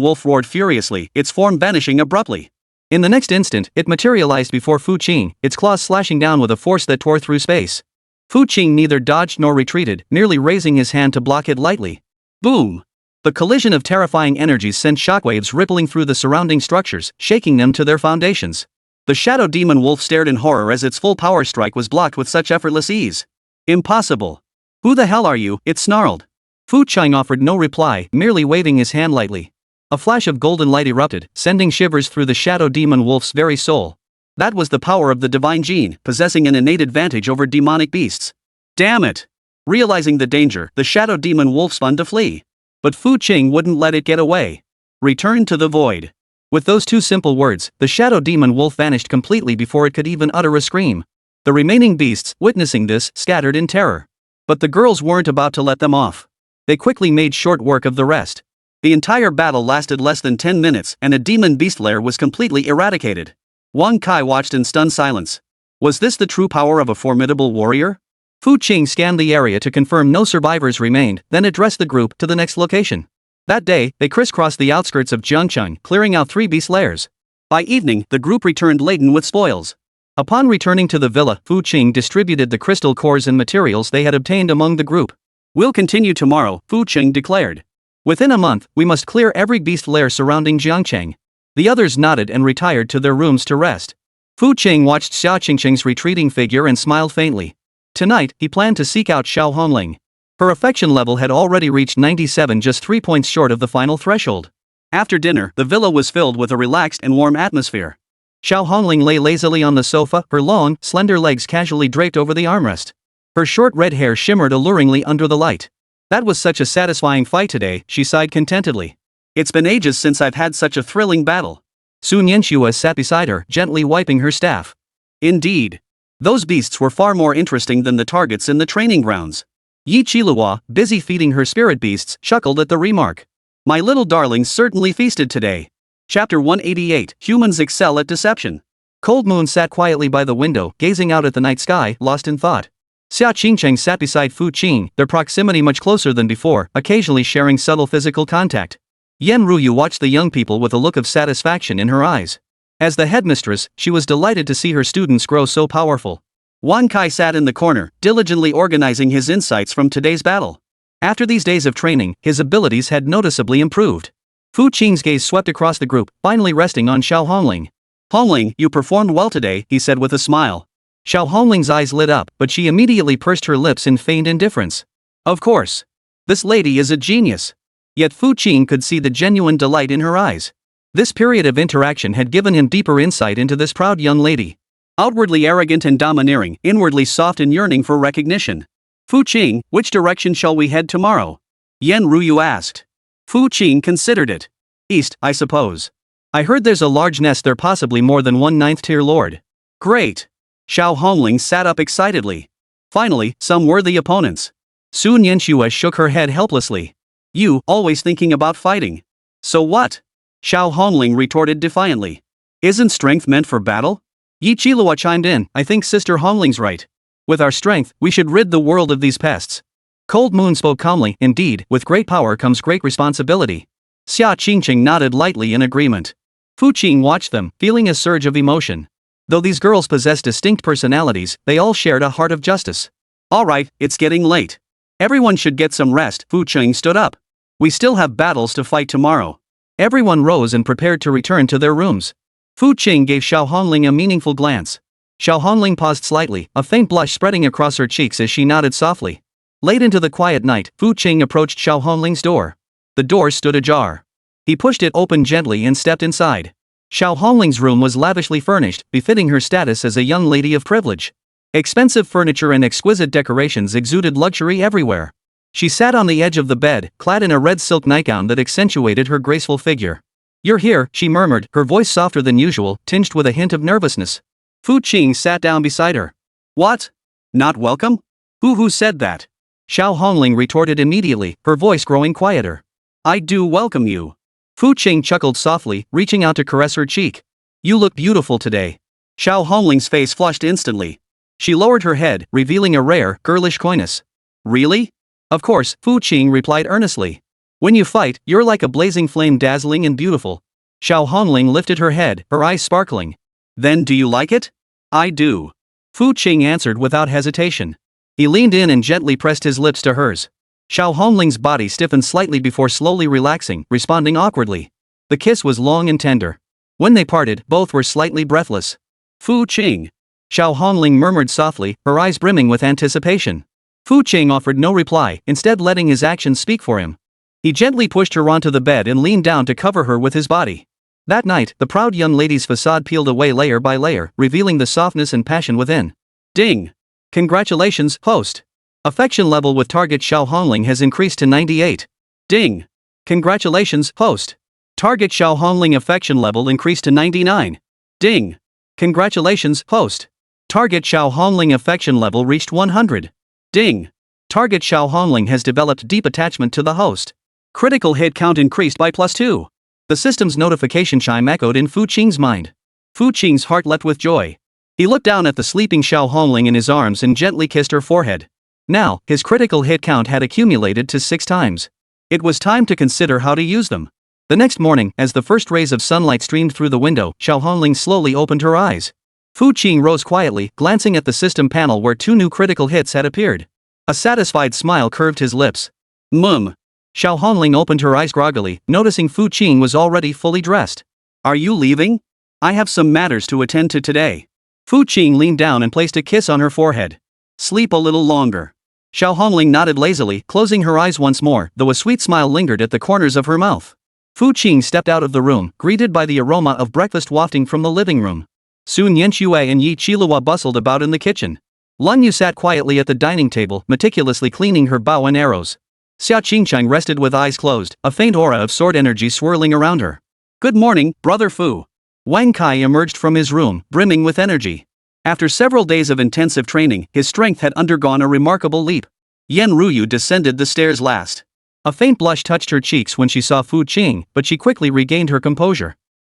wolf roared furiously, its form vanishing abruptly. In the next instant, it materialized before Fu Qing, its claws slashing down with a force that tore through space. Fu Qing neither dodged nor retreated, merely raising his hand to block it lightly. Boom! The collision of terrifying energies sent shockwaves rippling through the surrounding structures, shaking them to their foundations. The shadow demon wolf stared in horror as its full power strike was blocked with such effortless ease. Impossible! Who the hell are you? It snarled. Fu Qing offered no reply, merely waving his hand lightly. A flash of golden light erupted, sending shivers through the shadow demon wolf's very soul. That was the power of the divine gene, possessing an innate advantage over demonic beasts. Damn it! Realizing the danger, the shadow demon wolf spun to flee. But Fu Qing wouldn't let it get away. Return to the void. With those two simple words, the shadow demon wolf vanished completely before it could even utter a scream. The remaining beasts, witnessing this, scattered in terror. But the girls weren't about to let them off. They quickly made short work of the rest. The entire battle lasted less than 10 minutes and a demon beast lair was completely eradicated. Wang Kai watched in stunned silence. Was this the true power of a formidable warrior? Fu Qing scanned the area to confirm no survivors remained, then addressed the group to the next location. That day, they crisscrossed the outskirts of Jiangcheng, clearing out 3 beast lairs. By evening, the group returned laden with spoils. Upon returning to the villa, Fu Qing distributed the crystal cores and materials they had obtained among the group. We'll continue tomorrow, Fu Qing declared. Within a month, we must clear every beast lair surrounding Jiangcheng. The others nodded and retired to their rooms to rest. Fu Qing watched Xia Qingqing's retreating figure and smiled faintly. Tonight, he planned to seek out Xiao Hongling. Her affection level had already reached 97, just 3 points short of the final threshold. After dinner, the villa was filled with a relaxed and warm atmosphere. Xiao Hongling lay lazily on the sofa, her long, slender legs casually draped over the armrest. Her short red hair shimmered alluringly under the light. That was such a satisfying fight today, she sighed contentedly. It's been ages since I've had such a thrilling battle. Sun Yanxue sat beside her, gently wiping her staff. Indeed. Those beasts were far more interesting than the targets in the training grounds. Yi Qilua, busy feeding her spirit beasts, chuckled at the remark. My little darlings certainly feasted today. Chapter 188, Humans Excel at Deception. Cold Moon sat quietly by the window, gazing out at the night sky, lost in thought. Xia Qingcheng sat beside Fu Qing, their proximity much closer than before, occasionally sharing subtle physical contact. Yan Ruyu watched the young people with a look of satisfaction in her eyes. As the headmistress, she was delighted to see her students grow so powerful. Wan Kai sat in the corner, diligently organizing his insights from today's battle. After these days of training, his abilities had noticeably improved. Fu Qing's gaze swept across the group, finally resting on Xiao Hongling. "Hongling, you performed well today," he said with a smile. Xiao Hongling's eyes lit up, but she immediately pursed her lips in feigned indifference. Of course. This lady is a genius. Yet Fu Qing could see the genuine delight in her eyes. This period of interaction had given him deeper insight into this proud young lady. Outwardly arrogant and domineering, inwardly soft and yearning for recognition. "Fu Qing, which direction shall we head tomorrow?" Yan Ruyu asked. Fu Qing considered it. "East, I suppose. I heard there's a large nest there, possibly more than one ninth-tier lord." "Great." Xiao Hongling sat up excitedly. Finally, some worthy opponents. Sun Yanxue shook her head helplessly. "You, always thinking about fighting. So what?" Xiao Hongling retorted defiantly. "Isn't strength meant for battle?" Yi Qilua chimed in. "I think Sister Hongling's right. With our strength, we should rid the world of these pests." Cold Moon spoke calmly. "Indeed, with great power comes great responsibility." Xia Qingcheng nodded lightly in agreement. Fu Qing watched them, feeling a surge of emotion. Though these girls possessed distinct personalities, they all shared a heart of justice. "All right, it's getting late. Everyone should get some rest." Fu Qing stood up. "We still have battles to fight tomorrow." Everyone rose and prepared to return to their rooms. Fu Qing gave Xiao Hongling a meaningful glance. Xiao Hongling paused slightly, a faint blush spreading across her cheeks as she nodded softly. Late into the quiet night, Fu Qing approached Xiao Hongling's door. The door stood ajar. He pushed it open gently and stepped inside. Xiao Hongling's room was lavishly furnished, befitting her status as a young lady of privilege. Expensive furniture and exquisite decorations exuded luxury everywhere. She sat on the edge of the bed, clad in a red silk nightgown that accentuated her graceful figure. "You're here," she murmured, her voice softer than usual, tinged with a hint of nervousness. Fu Qing sat down beside her. "What? Not welcome? Who said that?" Xiao Hongling retorted immediately, her voice growing quieter. "I do welcome you." Fu Qing chuckled softly, reaching out to caress her cheek. "You look beautiful today." Xiao Hongling's face flushed instantly. She lowered her head, revealing a rare, girlish coyness. "Really?" "Of course," Fu Qing replied earnestly. "When you fight, you're like a blazing flame, dazzling and beautiful." Xiao Hongling lifted her head, her eyes sparkling. "Then do you like it?" "I do." Fu Qing answered without hesitation. He leaned in and gently pressed his lips to hers. Xiao Hongling's body stiffened slightly before slowly relaxing, responding awkwardly. The kiss was long and tender. When they parted, both were slightly breathless. "Fu Qing." Xiao Hongling murmured softly, her eyes brimming with anticipation. Fu Qing offered no reply, instead letting his actions speak for him. He gently pushed her onto the bed and leaned down to cover her with his body. That night, the proud young lady's facade peeled away layer by layer, revealing the softness and passion within. Ding! Congratulations, host! Affection level with target Xiao Hongling has increased to 98. Ding! Congratulations, host! Target Xiao Hongling affection level increased to 99. Ding! Congratulations, host! Target Xiao Hongling affection level reached 100. Ding! Target Xiao Hongling has developed deep attachment to the host. Critical hit count increased by +2. The system's notification chime echoed in Fu Qing's mind. Fu Qing's heart leapt with joy. He looked down at the sleeping Xiao Hongling in his arms and gently kissed her forehead. Now, his critical hit count had accumulated to 6 times. It was time to consider how to use them. The next morning, as the first rays of sunlight streamed through the window, Xiao Hongling slowly opened her eyes. Fu Qing rose quietly, glancing at the system panel where 2 new critical hits had appeared. A satisfied smile curved his lips. Xiao Hongling opened her eyes groggily, noticing Fu Qing was already fully dressed. "Are you leaving? I have some matters to attend to today." Fu Qing leaned down and placed a kiss on her forehead. "Sleep a little longer." Xiao Hongling nodded lazily, closing her eyes once more, though a sweet smile lingered at the corners of her mouth. Fu Qing stepped out of the room, greeted by the aroma of breakfast wafting from the living room. Sun Yanxue and Yi Qilua bustled about in the kitchen. Lun Yu sat quietly at the dining table, meticulously cleaning her bow and arrows. Xia Qingcheng rested with eyes closed, a faint aura of sword energy swirling around her. "Good morning, Brother Fu." Wang Kai emerged from his room, brimming with energy. After several days of intensive training, his strength had undergone a remarkable leap. Yan Ruyu descended the stairs last. A faint blush touched her cheeks when she saw Fu Qing, but she quickly regained her composure.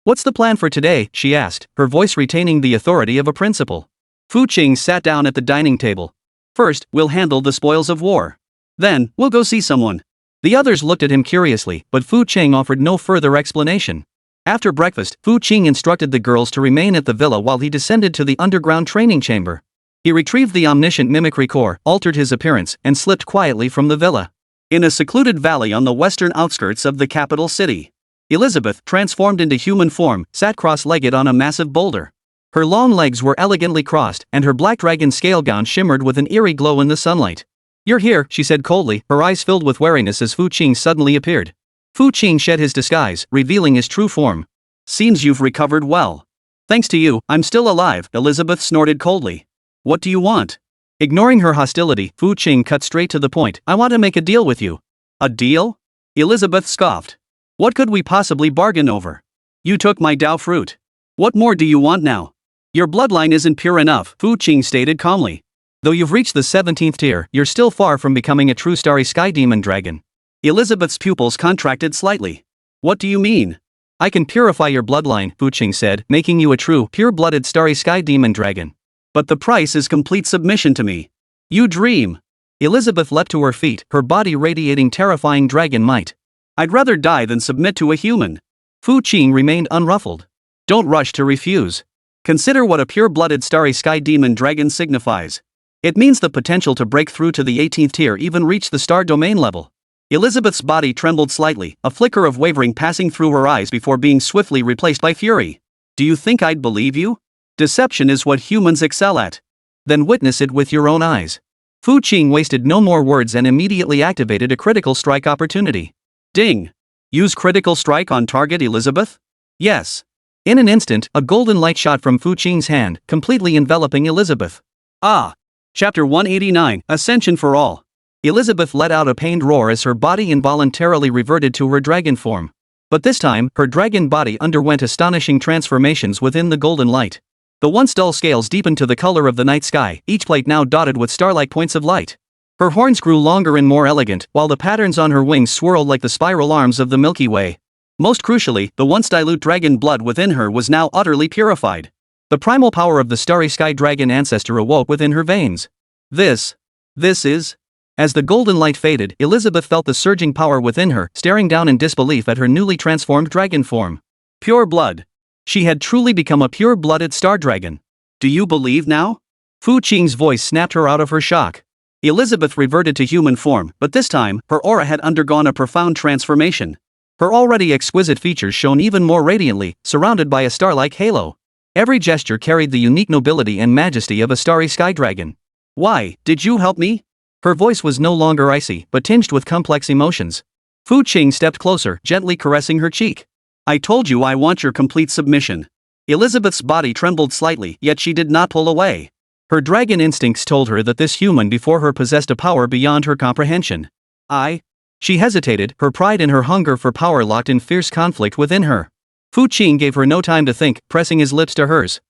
What's the plan for today? She asked, her voice retaining the authority of a principal. Fu Qing sat down at the dining table. First, we'll handle the spoils of war. Then, we'll go see someone. The others looked at him curiously, but Fu Qing offered no further explanation. After breakfast, Fu Qing instructed the girls to remain at the villa while he descended to the underground training chamber. He retrieved the omniscient mimicry core, altered his appearance, and slipped quietly from the villa. In a secluded valley on the western outskirts of the capital city, Elizabeth, transformed into human form, sat cross-legged on a massive boulder. Her long legs were elegantly crossed, and her black dragon scale gown shimmered with an eerie glow in the sunlight. "You're here," she said coldly, her eyes filled with wariness as Fu Qing suddenly appeared. Fu Qing shed his disguise, revealing his true form. "Seems you've recovered well. Thanks to you, I'm still alive," Elizabeth snorted coldly. "What do you want?" Ignoring her hostility, Fu Qing cut straight to the point. "I want to make a deal with you." "A deal?" Elizabeth scoffed. "What could we possibly bargain over? You took my Dao fruit. What more do you want now?" "Your bloodline isn't pure enough," Fu Qing stated calmly. "Though you've reached the 17th tier, you're still far from becoming a true starry sky demon dragon." Elizabeth's pupils contracted slightly. "What do you mean?" "I can purify your bloodline," Fu Qing said, "making you a true, pure-blooded starry sky demon dragon. But the price is complete submission to me." "You dream." Elizabeth leapt to her feet, her body radiating terrifying dragon might. "I'd rather die than submit to a human." Fu Qing remained unruffled. "Don't rush to refuse. Consider what a pure-blooded starry sky demon dragon signifies. It means the potential to break through to the 18th tier, even reach the star domain level." Elizabeth's body trembled slightly, a flicker of wavering passing through her eyes before being swiftly replaced by fury. "Do you think I'd believe you? Deception is what humans excel at." "Then witness it with your own eyes." Fu Qing wasted no more words and immediately activated a critical strike opportunity. Ding! Use critical strike on target, Elizabeth? Yes. In an instant, a golden light shot from Fu Qing's hand, completely enveloping Elizabeth. Ah! Chapter 189, Ascension for All. Elizabeth let out a pained roar as her body involuntarily reverted to her dragon form. But this time, her dragon body underwent astonishing transformations within the golden light. The once dull scales deepened to the color of the night sky, each plate now dotted with star-like points of light. Her horns grew longer and more elegant, while the patterns on her wings swirled like the spiral arms of the Milky Way. Most crucially, the once dilute dragon blood within her was now utterly purified. The primal power of the starry sky dragon ancestor awoke within her veins. This is... As the golden light faded, Elizabeth felt the surging power within her, staring down in disbelief at her newly transformed dragon form. Pure blood. She had truly become a pure-blooded star dragon. Do you believe now? Fu Qing's voice snapped her out of her shock. Elizabeth reverted to human form, but this time, her aura had undergone a profound transformation. Her already exquisite features shone even more radiantly, surrounded by a star-like halo. Every gesture carried the unique nobility and majesty of a starry sky dragon. Why, did you help me? Her voice was no longer icy, but tinged with complex emotions. Fu Qing stepped closer, gently caressing her cheek. I told you I want your complete submission. Elizabeth's body trembled slightly, yet she did not pull away. Her dragon instincts told her that this human before her possessed a power beyond her comprehension. She hesitated, her pride and her hunger for power locked in fierce conflict within her. Fu Qing gave her no time to think, pressing his lips to hers.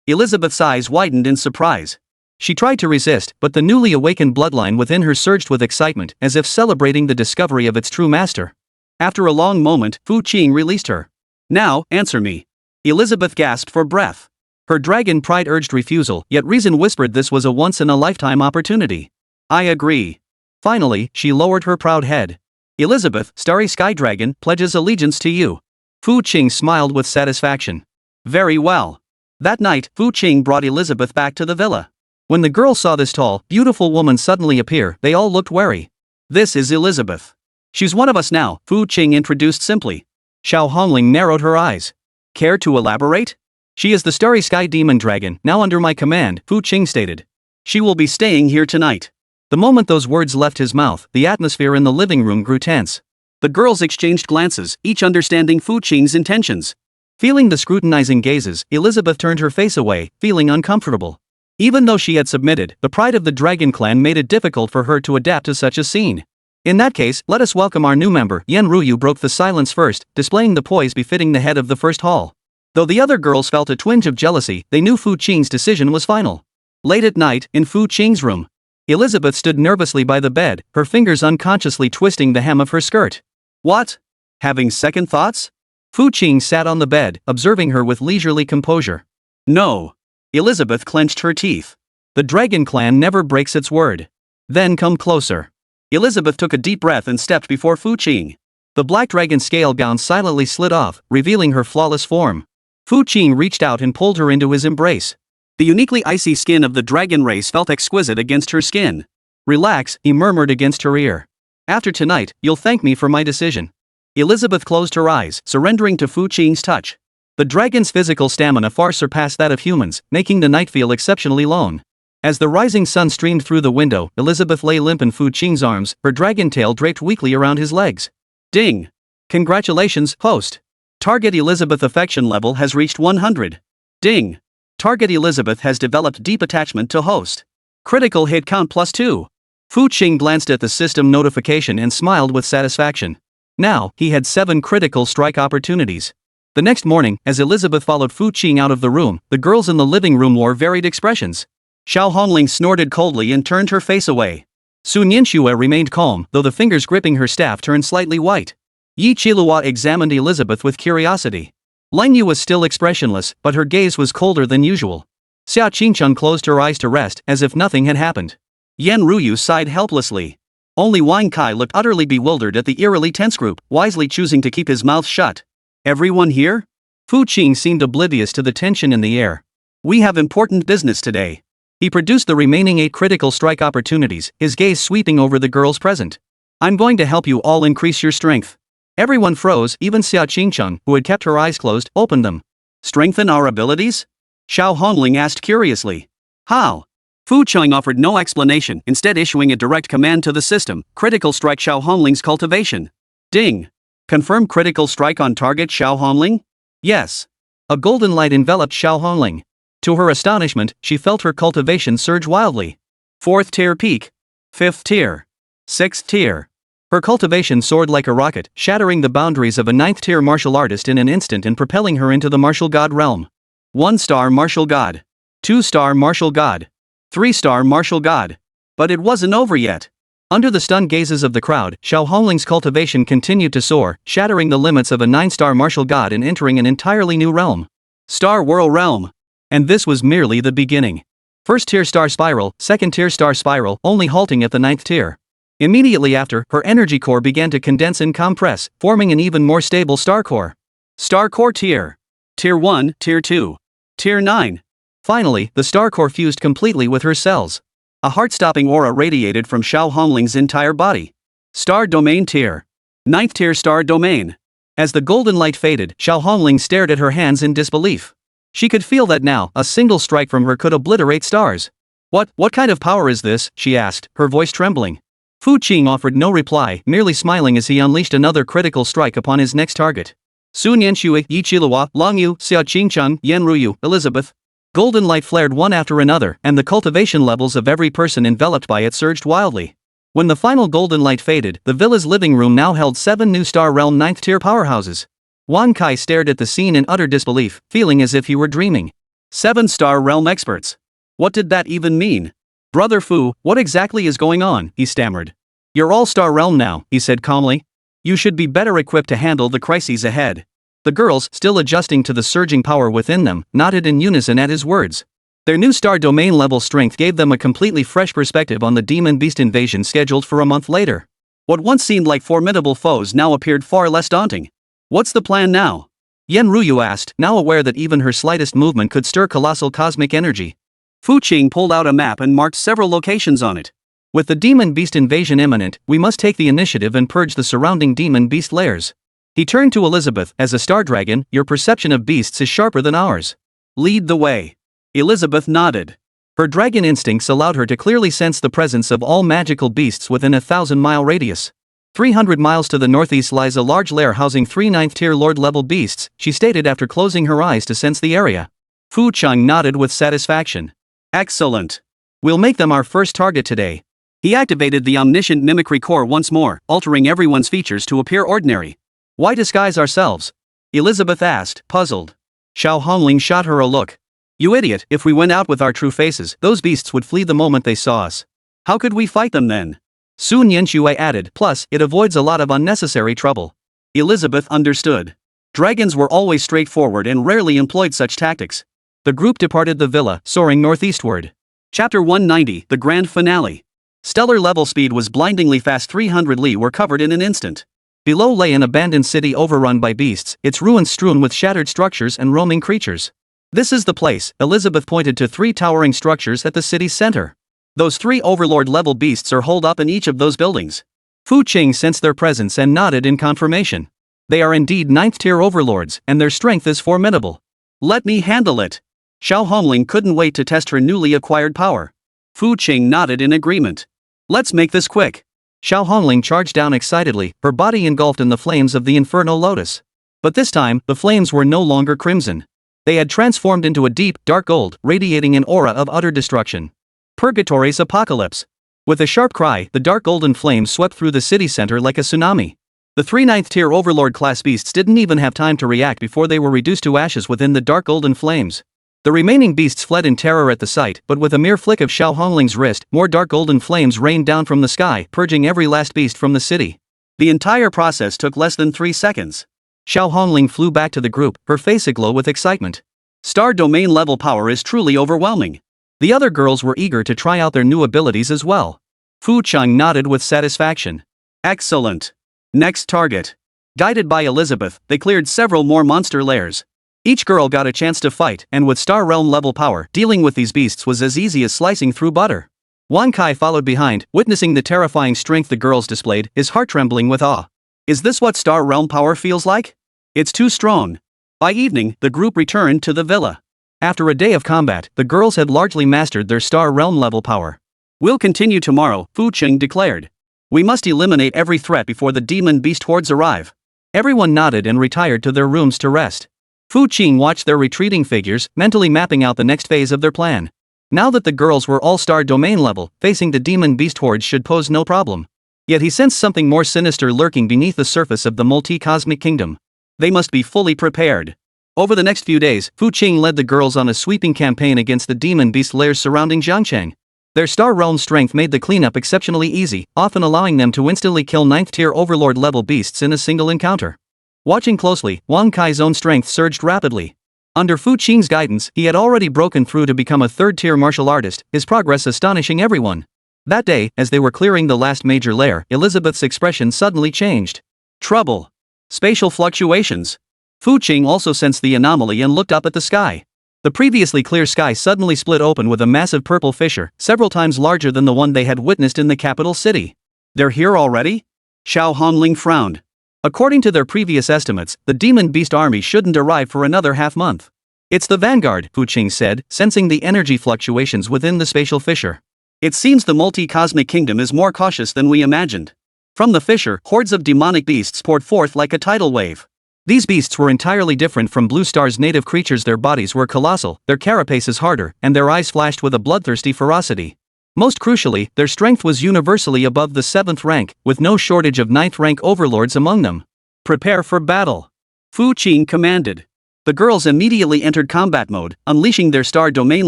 Elizabeth's eyes widened in surprise. She tried to resist, but the newly awakened bloodline within her surged with excitement, as if celebrating the discovery of its true master. After a long moment, Fu Qing released her. Now, answer me. Elizabeth gasped for breath. Her dragon pride urged refusal, yet reason whispered this was a once-in-a-lifetime opportunity. I agree. Finally, she lowered her proud head. Elizabeth, Starry Sky Dragon, pledges allegiance to you. Fu Qing smiled with satisfaction. Very well. That night, Fu Qing brought Elizabeth back to the villa. When the girls saw this tall, beautiful woman suddenly appear, they all looked wary. This is Elizabeth. She's one of us now, Fu Qing introduced simply. Xiao Hongling narrowed her eyes. Care to elaborate? She is the Starry Sky Demon Dragon, now under my command, Fu Qing stated. She will be staying here tonight. The moment those words left his mouth, the atmosphere in the living room grew tense. The girls exchanged glances, each understanding Fu Qing's intentions. Feeling the scrutinizing gazes, Elizabeth turned her face away, feeling uncomfortable. Even though she had submitted, the pride of the Dragon Clan made it difficult for her to adapt to such a scene. In that case, let us welcome our new member. Yen Ruyu broke the silence first, displaying the poise befitting the head of the first hall. Though the other girls felt a twinge of jealousy, they knew Fu Qing's decision was final. Late at night, in Fu Qing's room, Elizabeth stood nervously by the bed, her fingers unconsciously twisting the hem of her skirt. What? Having second thoughts? Fu Qing sat on the bed, observing her with leisurely composure. No. Elizabeth clenched her teeth. The dragon clan never breaks its word. Then come closer. Elizabeth took a deep breath and stepped before Fu Qing. The black dragon scale gown silently slid off, revealing her flawless form. Fu Qing reached out and pulled her into his embrace. The uniquely icy skin of the dragon race felt exquisite against her skin. Relax, he murmured against her ear. After tonight, you'll thank me for my decision. Elizabeth closed her eyes, surrendering to Fu Qing's touch. The dragon's physical stamina far surpassed that of humans, making the night feel exceptionally lone. As the rising sun streamed through the window, Elizabeth lay limp in Fu Qing's arms, her dragon tail draped weakly around his legs. Ding! Congratulations, host. Target Elizabeth affection level has reached 100. Ding! Target Elizabeth has developed deep attachment to host. Critical hit count +2. Fu Qing glanced at the system notification and smiled with satisfaction. Now, he had 7 critical strike opportunities. The next morning, as Elizabeth followed Fu Qing out of the room, the girls in the living room wore varied expressions. Xiao Hongling snorted coldly and turned her face away. Sun Yanxue remained calm, though the fingers gripping her staff turned slightly white. Yi Qilihua examined Elizabeth with curiosity. Lang Yu was still expressionless, but her gaze was colder than usual. Xia Qingchun closed her eyes to rest, as if nothing had happened. Yan Ruyu sighed helplessly. Only Wang Kai looked utterly bewildered at the eerily tense group, wisely choosing to keep his mouth shut. Everyone here? Fu Qing seemed oblivious to the tension in the air. We have important business today. He produced the remaining 8 critical strike opportunities, his gaze sweeping over the girls present. I'm going to help you all increase your strength. Everyone froze, even Xia Qingchun, who had kept her eyes closed, opened them. Strengthen our abilities? Xiao Hongling asked curiously. How? Fu Qing offered no explanation, instead issuing a direct command to the system, critical strike Xiao Hongling's cultivation. Ding! Confirm critical strike on target Xiao Hongling? Yes. A golden light enveloped Xiao Hongling. To her astonishment, she felt her cultivation surge wildly. 4th tier peak. 5th tier. 6th tier. Her cultivation soared like a rocket, shattering the boundaries of a 9th tier martial artist in an instant and propelling her into the martial god realm. 1-star martial god. 2-star martial god. 3-star martial god. But it wasn't over yet. Under the stunned gazes of the crowd, Xiao Hongling's cultivation continued to soar, shattering the limits of a 9-star martial god and entering an entirely new realm. Star World realm. And this was merely the beginning. 1st tier star spiral, 2nd tier star spiral, only halting at the 9th tier. Immediately after, her energy core began to condense and compress, forming an even more stable star core. Star core tier. Tier 1, Tier 2. Tier 9. Finally, the star core fused completely with her cells. A heart-stopping aura radiated from Xiao Hongling's entire body. Star domain tier. 9th tier star domain. As the golden light faded, Xiao Hongling stared at her hands in disbelief. She could feel that now, a single strike from her could obliterate stars. What kind of power is this? She asked, her voice trembling. Fu Qing offered no reply, merely smiling as he unleashed another critical strike upon his next target. Sun Yanxue, Yi Qilihua, Lang Yu, Xia Qingchun, Yan Ruyu, Elizabeth. Golden light flared one after another, and the cultivation levels of every person enveloped by it surged wildly. When the final golden light faded, the villa's living room now held 7 new Star Realm 9th tier powerhouses. Wang Kai stared at the scene in utter disbelief, feeling as if he were dreaming. 7-star realm experts. What did that even mean? Brother Fu, what exactly is going on? He stammered. You're all-star realm now, he said calmly. You should be better equipped to handle the crises ahead. The girls, still adjusting to the surging power within them, nodded in unison at his words. Their new star domain level strength gave them a completely fresh perspective on the demon beast invasion scheduled for a month later. What once seemed like formidable foes now appeared far less daunting. What's the plan now? Yan Ruyu asked, now aware that even her slightest movement could stir colossal cosmic energy. Fu Qing pulled out a map and marked several locations on it. With the demon beast invasion imminent, we must take the initiative and purge the surrounding demon beast lairs. He turned to Elizabeth, as a star dragon, your perception of beasts is sharper than ours. Lead the way. Elizabeth nodded. Her dragon instincts allowed her to clearly sense the presence of all magical beasts within a 1,000-mile radius. 300 miles to the northeast lies a large lair housing 3 9th-tier lord-level beasts, she stated after closing her eyes to sense the area. Fu Qing nodded with satisfaction. Excellent. We'll make them our first target today. He activated the omniscient mimicry core once more, altering everyone's features to appear ordinary. Why disguise ourselves? Elizabeth asked, puzzled. Xiao Hongling shot her a look. You idiot, if we went out with our true faces, those beasts would flee the moment they saw us. How could we fight them then? Sun Yanxue added, plus, it avoids a lot of unnecessary trouble. Elizabeth understood. Dragons were always straightforward and rarely employed such tactics. The group departed the villa, soaring northeastward. Chapter 190, the grand finale. Stellar level speed was blindingly fast. 300 li were covered in an instant. Below lay an abandoned city overrun by beasts, its ruins strewn with shattered structures and roaming creatures. This is the place. Elizabeth pointed to 3 towering structures at the city's center. Those 3 overlord-level beasts are holed up in each of those buildings. Fu Qing sensed their presence and nodded in confirmation. They are indeed 9th-tier overlords, and their strength is formidable. Let me handle it. Xiao Hongling couldn't wait to test her newly acquired power. Fu Qing nodded in agreement. Let's make this quick. Xiao Hongling charged down excitedly, her body engulfed in the flames of the Inferno Lotus. But this time, the flames were no longer crimson. They had transformed into a deep, dark gold, radiating an aura of utter destruction. Purgatory's apocalypse. With a sharp cry, the dark golden flames swept through the city center like a tsunami. The 3 9th-tier overlord-class beasts didn't even have time to react before they were reduced to ashes within the dark golden flames. The remaining beasts fled in terror at the sight, but with a mere flick of Xiao Hongling's wrist, more dark golden flames rained down from the sky, purging every last beast from the city. The entire process took less than 3 seconds. Xiao Hongling flew back to the group, her face aglow with excitement. Star domain level power is truly overwhelming. The other girls were eager to try out their new abilities as well. Fu Cheng nodded with satisfaction. Excellent. Next target. Guided by Elizabeth, they cleared several more monster lairs. Each girl got a chance to fight, and with Star Realm level power, dealing with these beasts was as easy as slicing through butter. Wan Kai followed behind, witnessing the terrifying strength the girls displayed, his heart trembling with awe. Is this what Star Realm power feels like? It's too strong. By evening, the group returned to the villa. After a day of combat, the girls had largely mastered their Star Realm level power. We'll continue tomorrow, Fu Cheng declared. We must eliminate every threat before the demon beast hordes arrive. Everyone nodded and retired to their rooms to rest. Fu Qing watched their retreating figures, mentally mapping out the next phase of their plan. Now that the girls were all Star domain level, facing the demon beast hordes should pose no problem. Yet he sensed something more sinister lurking beneath the surface of the multi-cosmic kingdom. They must be fully prepared. Over the next few days, Fu Qing led the girls on a sweeping campaign against the demon beast lairs surrounding Jiangcheng. Their Star Realm strength made the cleanup exceptionally easy, often allowing them to instantly kill 9th-tier overlord-level beasts in a single encounter. Watching closely, Wang Kai's own strength surged rapidly. Under Fu Qing's guidance, he had already broken through to become a 3rd-tier martial artist, his progress astonishing everyone. That day, as they were clearing the last major lair, Elizabeth's expression suddenly changed. Trouble. Spatial fluctuations. Fu Qing also sensed the anomaly and looked up at the sky. The previously clear sky suddenly split open with a massive purple fissure, several times larger than the one they had witnessed in the capital city. They're here already? Xiao Hongling frowned. According to their previous estimates, the demon beast army shouldn't arrive for another half-month. It's the vanguard, Fu Qing said, sensing the energy fluctuations within the spatial fissure. It seems the multi-cosmic kingdom is more cautious than we imagined. From the fissure, hordes of demonic beasts poured forth like a tidal wave. These beasts were entirely different from Blue Star's native creatures. Their bodies were colossal, their carapaces harder, and their eyes flashed with a bloodthirsty ferocity. Most crucially, their strength was universally above the 7th rank, with no shortage of 9th rank overlords among them. Prepare for battle. Fu Qing commanded. The girls immediately entered combat mode, unleashing their Star domain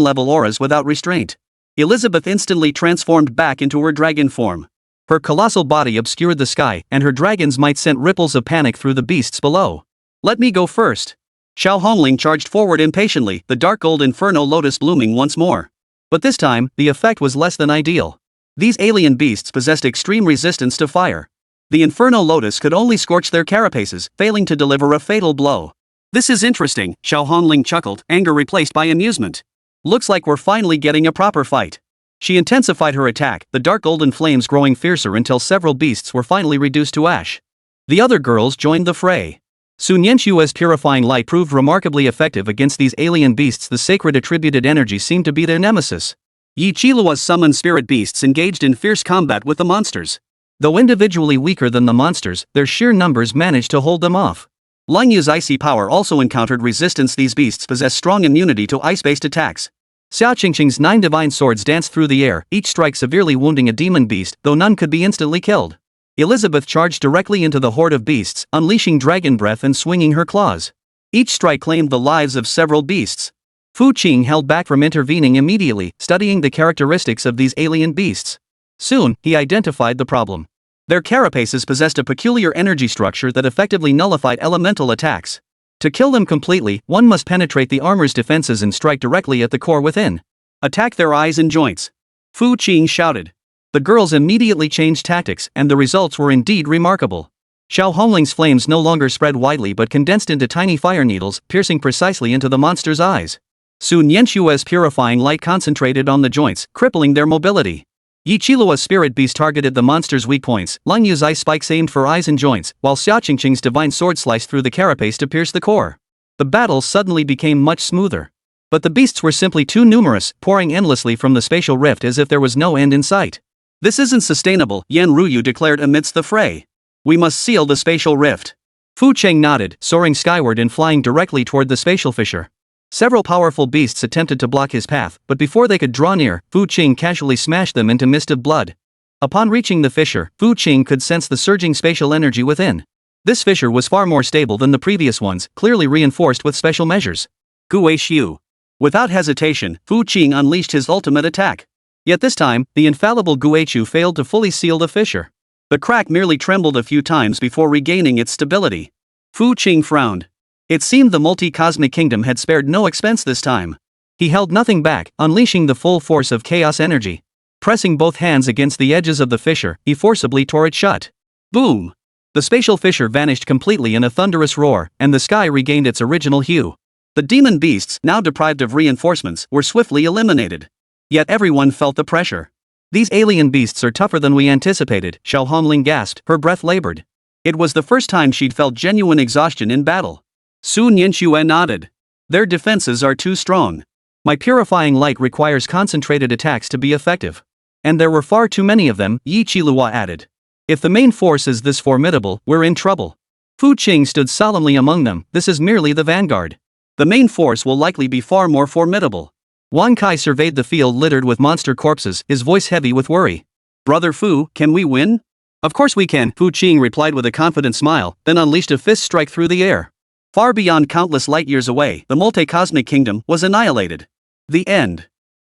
level auras without restraint. Elizabeth instantly transformed back into her dragon form. Her colossal body obscured the sky, and her dragon's might sent ripples of panic through the beasts below. Let me go first. Xiao Hongling charged forward impatiently, the dark gold Inferno Lotus blooming once more. But this time, the effect was less than ideal. These alien beasts possessed extreme resistance to fire. The Inferno Lotus could only scorch their carapaces, failing to deliver a fatal blow. This is interesting, Xiao Hongling chuckled, anger replaced by amusement. Looks like we're finally getting a proper fight. She intensified her attack, the dark golden flames growing fiercer until several beasts were finally reduced to ash. The other girls joined the fray. Sun Yanxue's purifying light proved remarkably effective against these alien beasts. The sacred attributed energy seemed to be their nemesis. Yi Qilua's summoned spirit beasts engaged in fierce combat with the monsters. Though individually weaker than the monsters, their sheer numbers managed to hold them off. Lang Yu's icy power also encountered resistance. These beasts possess strong immunity to ice-based attacks. Xiao Qingqing's 9 divine swords danced through the air, each strike severely wounding a demon beast, though none could be instantly killed. Elizabeth charged directly into the horde of beasts, unleashing dragon breath and swinging her claws. Each strike claimed the lives of several beasts. Fu Qing held back from intervening immediately, studying the characteristics of these alien beasts. Soon, he identified the problem. Their carapaces possessed a peculiar energy structure that effectively nullified elemental attacks. To kill them completely, one must penetrate the armor's defenses and strike directly at the core within. Attack their eyes and joints. Fu Qing shouted. The girls immediately changed tactics, and the results were indeed remarkable. Xiao Hongling's flames no longer spread widely but condensed into tiny fire needles, piercing precisely into the monster's eyes. Su Nianshua's purifying light concentrated on the joints, crippling their mobility. Yi Qilua's spirit beast targeted the monster's weak points, Lang Yu's ice spikes aimed for eyes and joints, while Xia Qingqing's divine sword sliced through the carapace to pierce the core. The battle suddenly became much smoother. But the beasts were simply too numerous, pouring endlessly from the spatial rift as if there was no end in sight. This isn't sustainable, Yan Ruyu declared amidst the fray. We must seal the spatial rift. Fu Cheng nodded, soaring skyward and flying directly toward the spatial fissure. Several powerful beasts attempted to block his path, but before they could draw near, Fu Qing casually smashed them into mist of blood. Upon reaching the fissure, Fu Qing could sense the surging spatial energy within. This fissure was far more stable than the previous ones, clearly reinforced with special measures. Gui Xiu. Without hesitation, Fu Qing unleashed his ultimate attack. Yet this time, the infallible Guichu failed to fully seal the fissure. The crack merely trembled a few times before regaining its stability. Fu Qing frowned. It seemed the multi-cosmic kingdom had spared no expense this time. He held nothing back, unleashing the full force of chaos energy. Pressing both hands against the edges of the fissure, he forcibly tore it shut. Boom! The spatial fissure vanished completely in a thunderous roar, and the sky regained its original hue. The demon beasts, now deprived of reinforcements, were swiftly eliminated. Yet everyone felt the pressure. These alien beasts are tougher than we anticipated, Xiao Hongling gasped, her breath labored. It was the first time she'd felt genuine exhaustion in battle. Su Nianxue nodded. Their defenses are too strong. My purifying light requires concentrated attacks to be effective. And there were far too many of them, Yi Qilua added. If the main force is this formidable, we're in trouble. Fu Qing stood solemnly among them, this is merely the vanguard. The main force will likely be far more formidable. Wang Kai surveyed the field littered with monster corpses, his voice heavy with worry. Brother Fu, can we win? Of course we can, Fu Qing replied with a confident smile, then unleashed a fist strike through the air. Far beyond countless light years away, the multi-cosmic kingdom was annihilated. The end.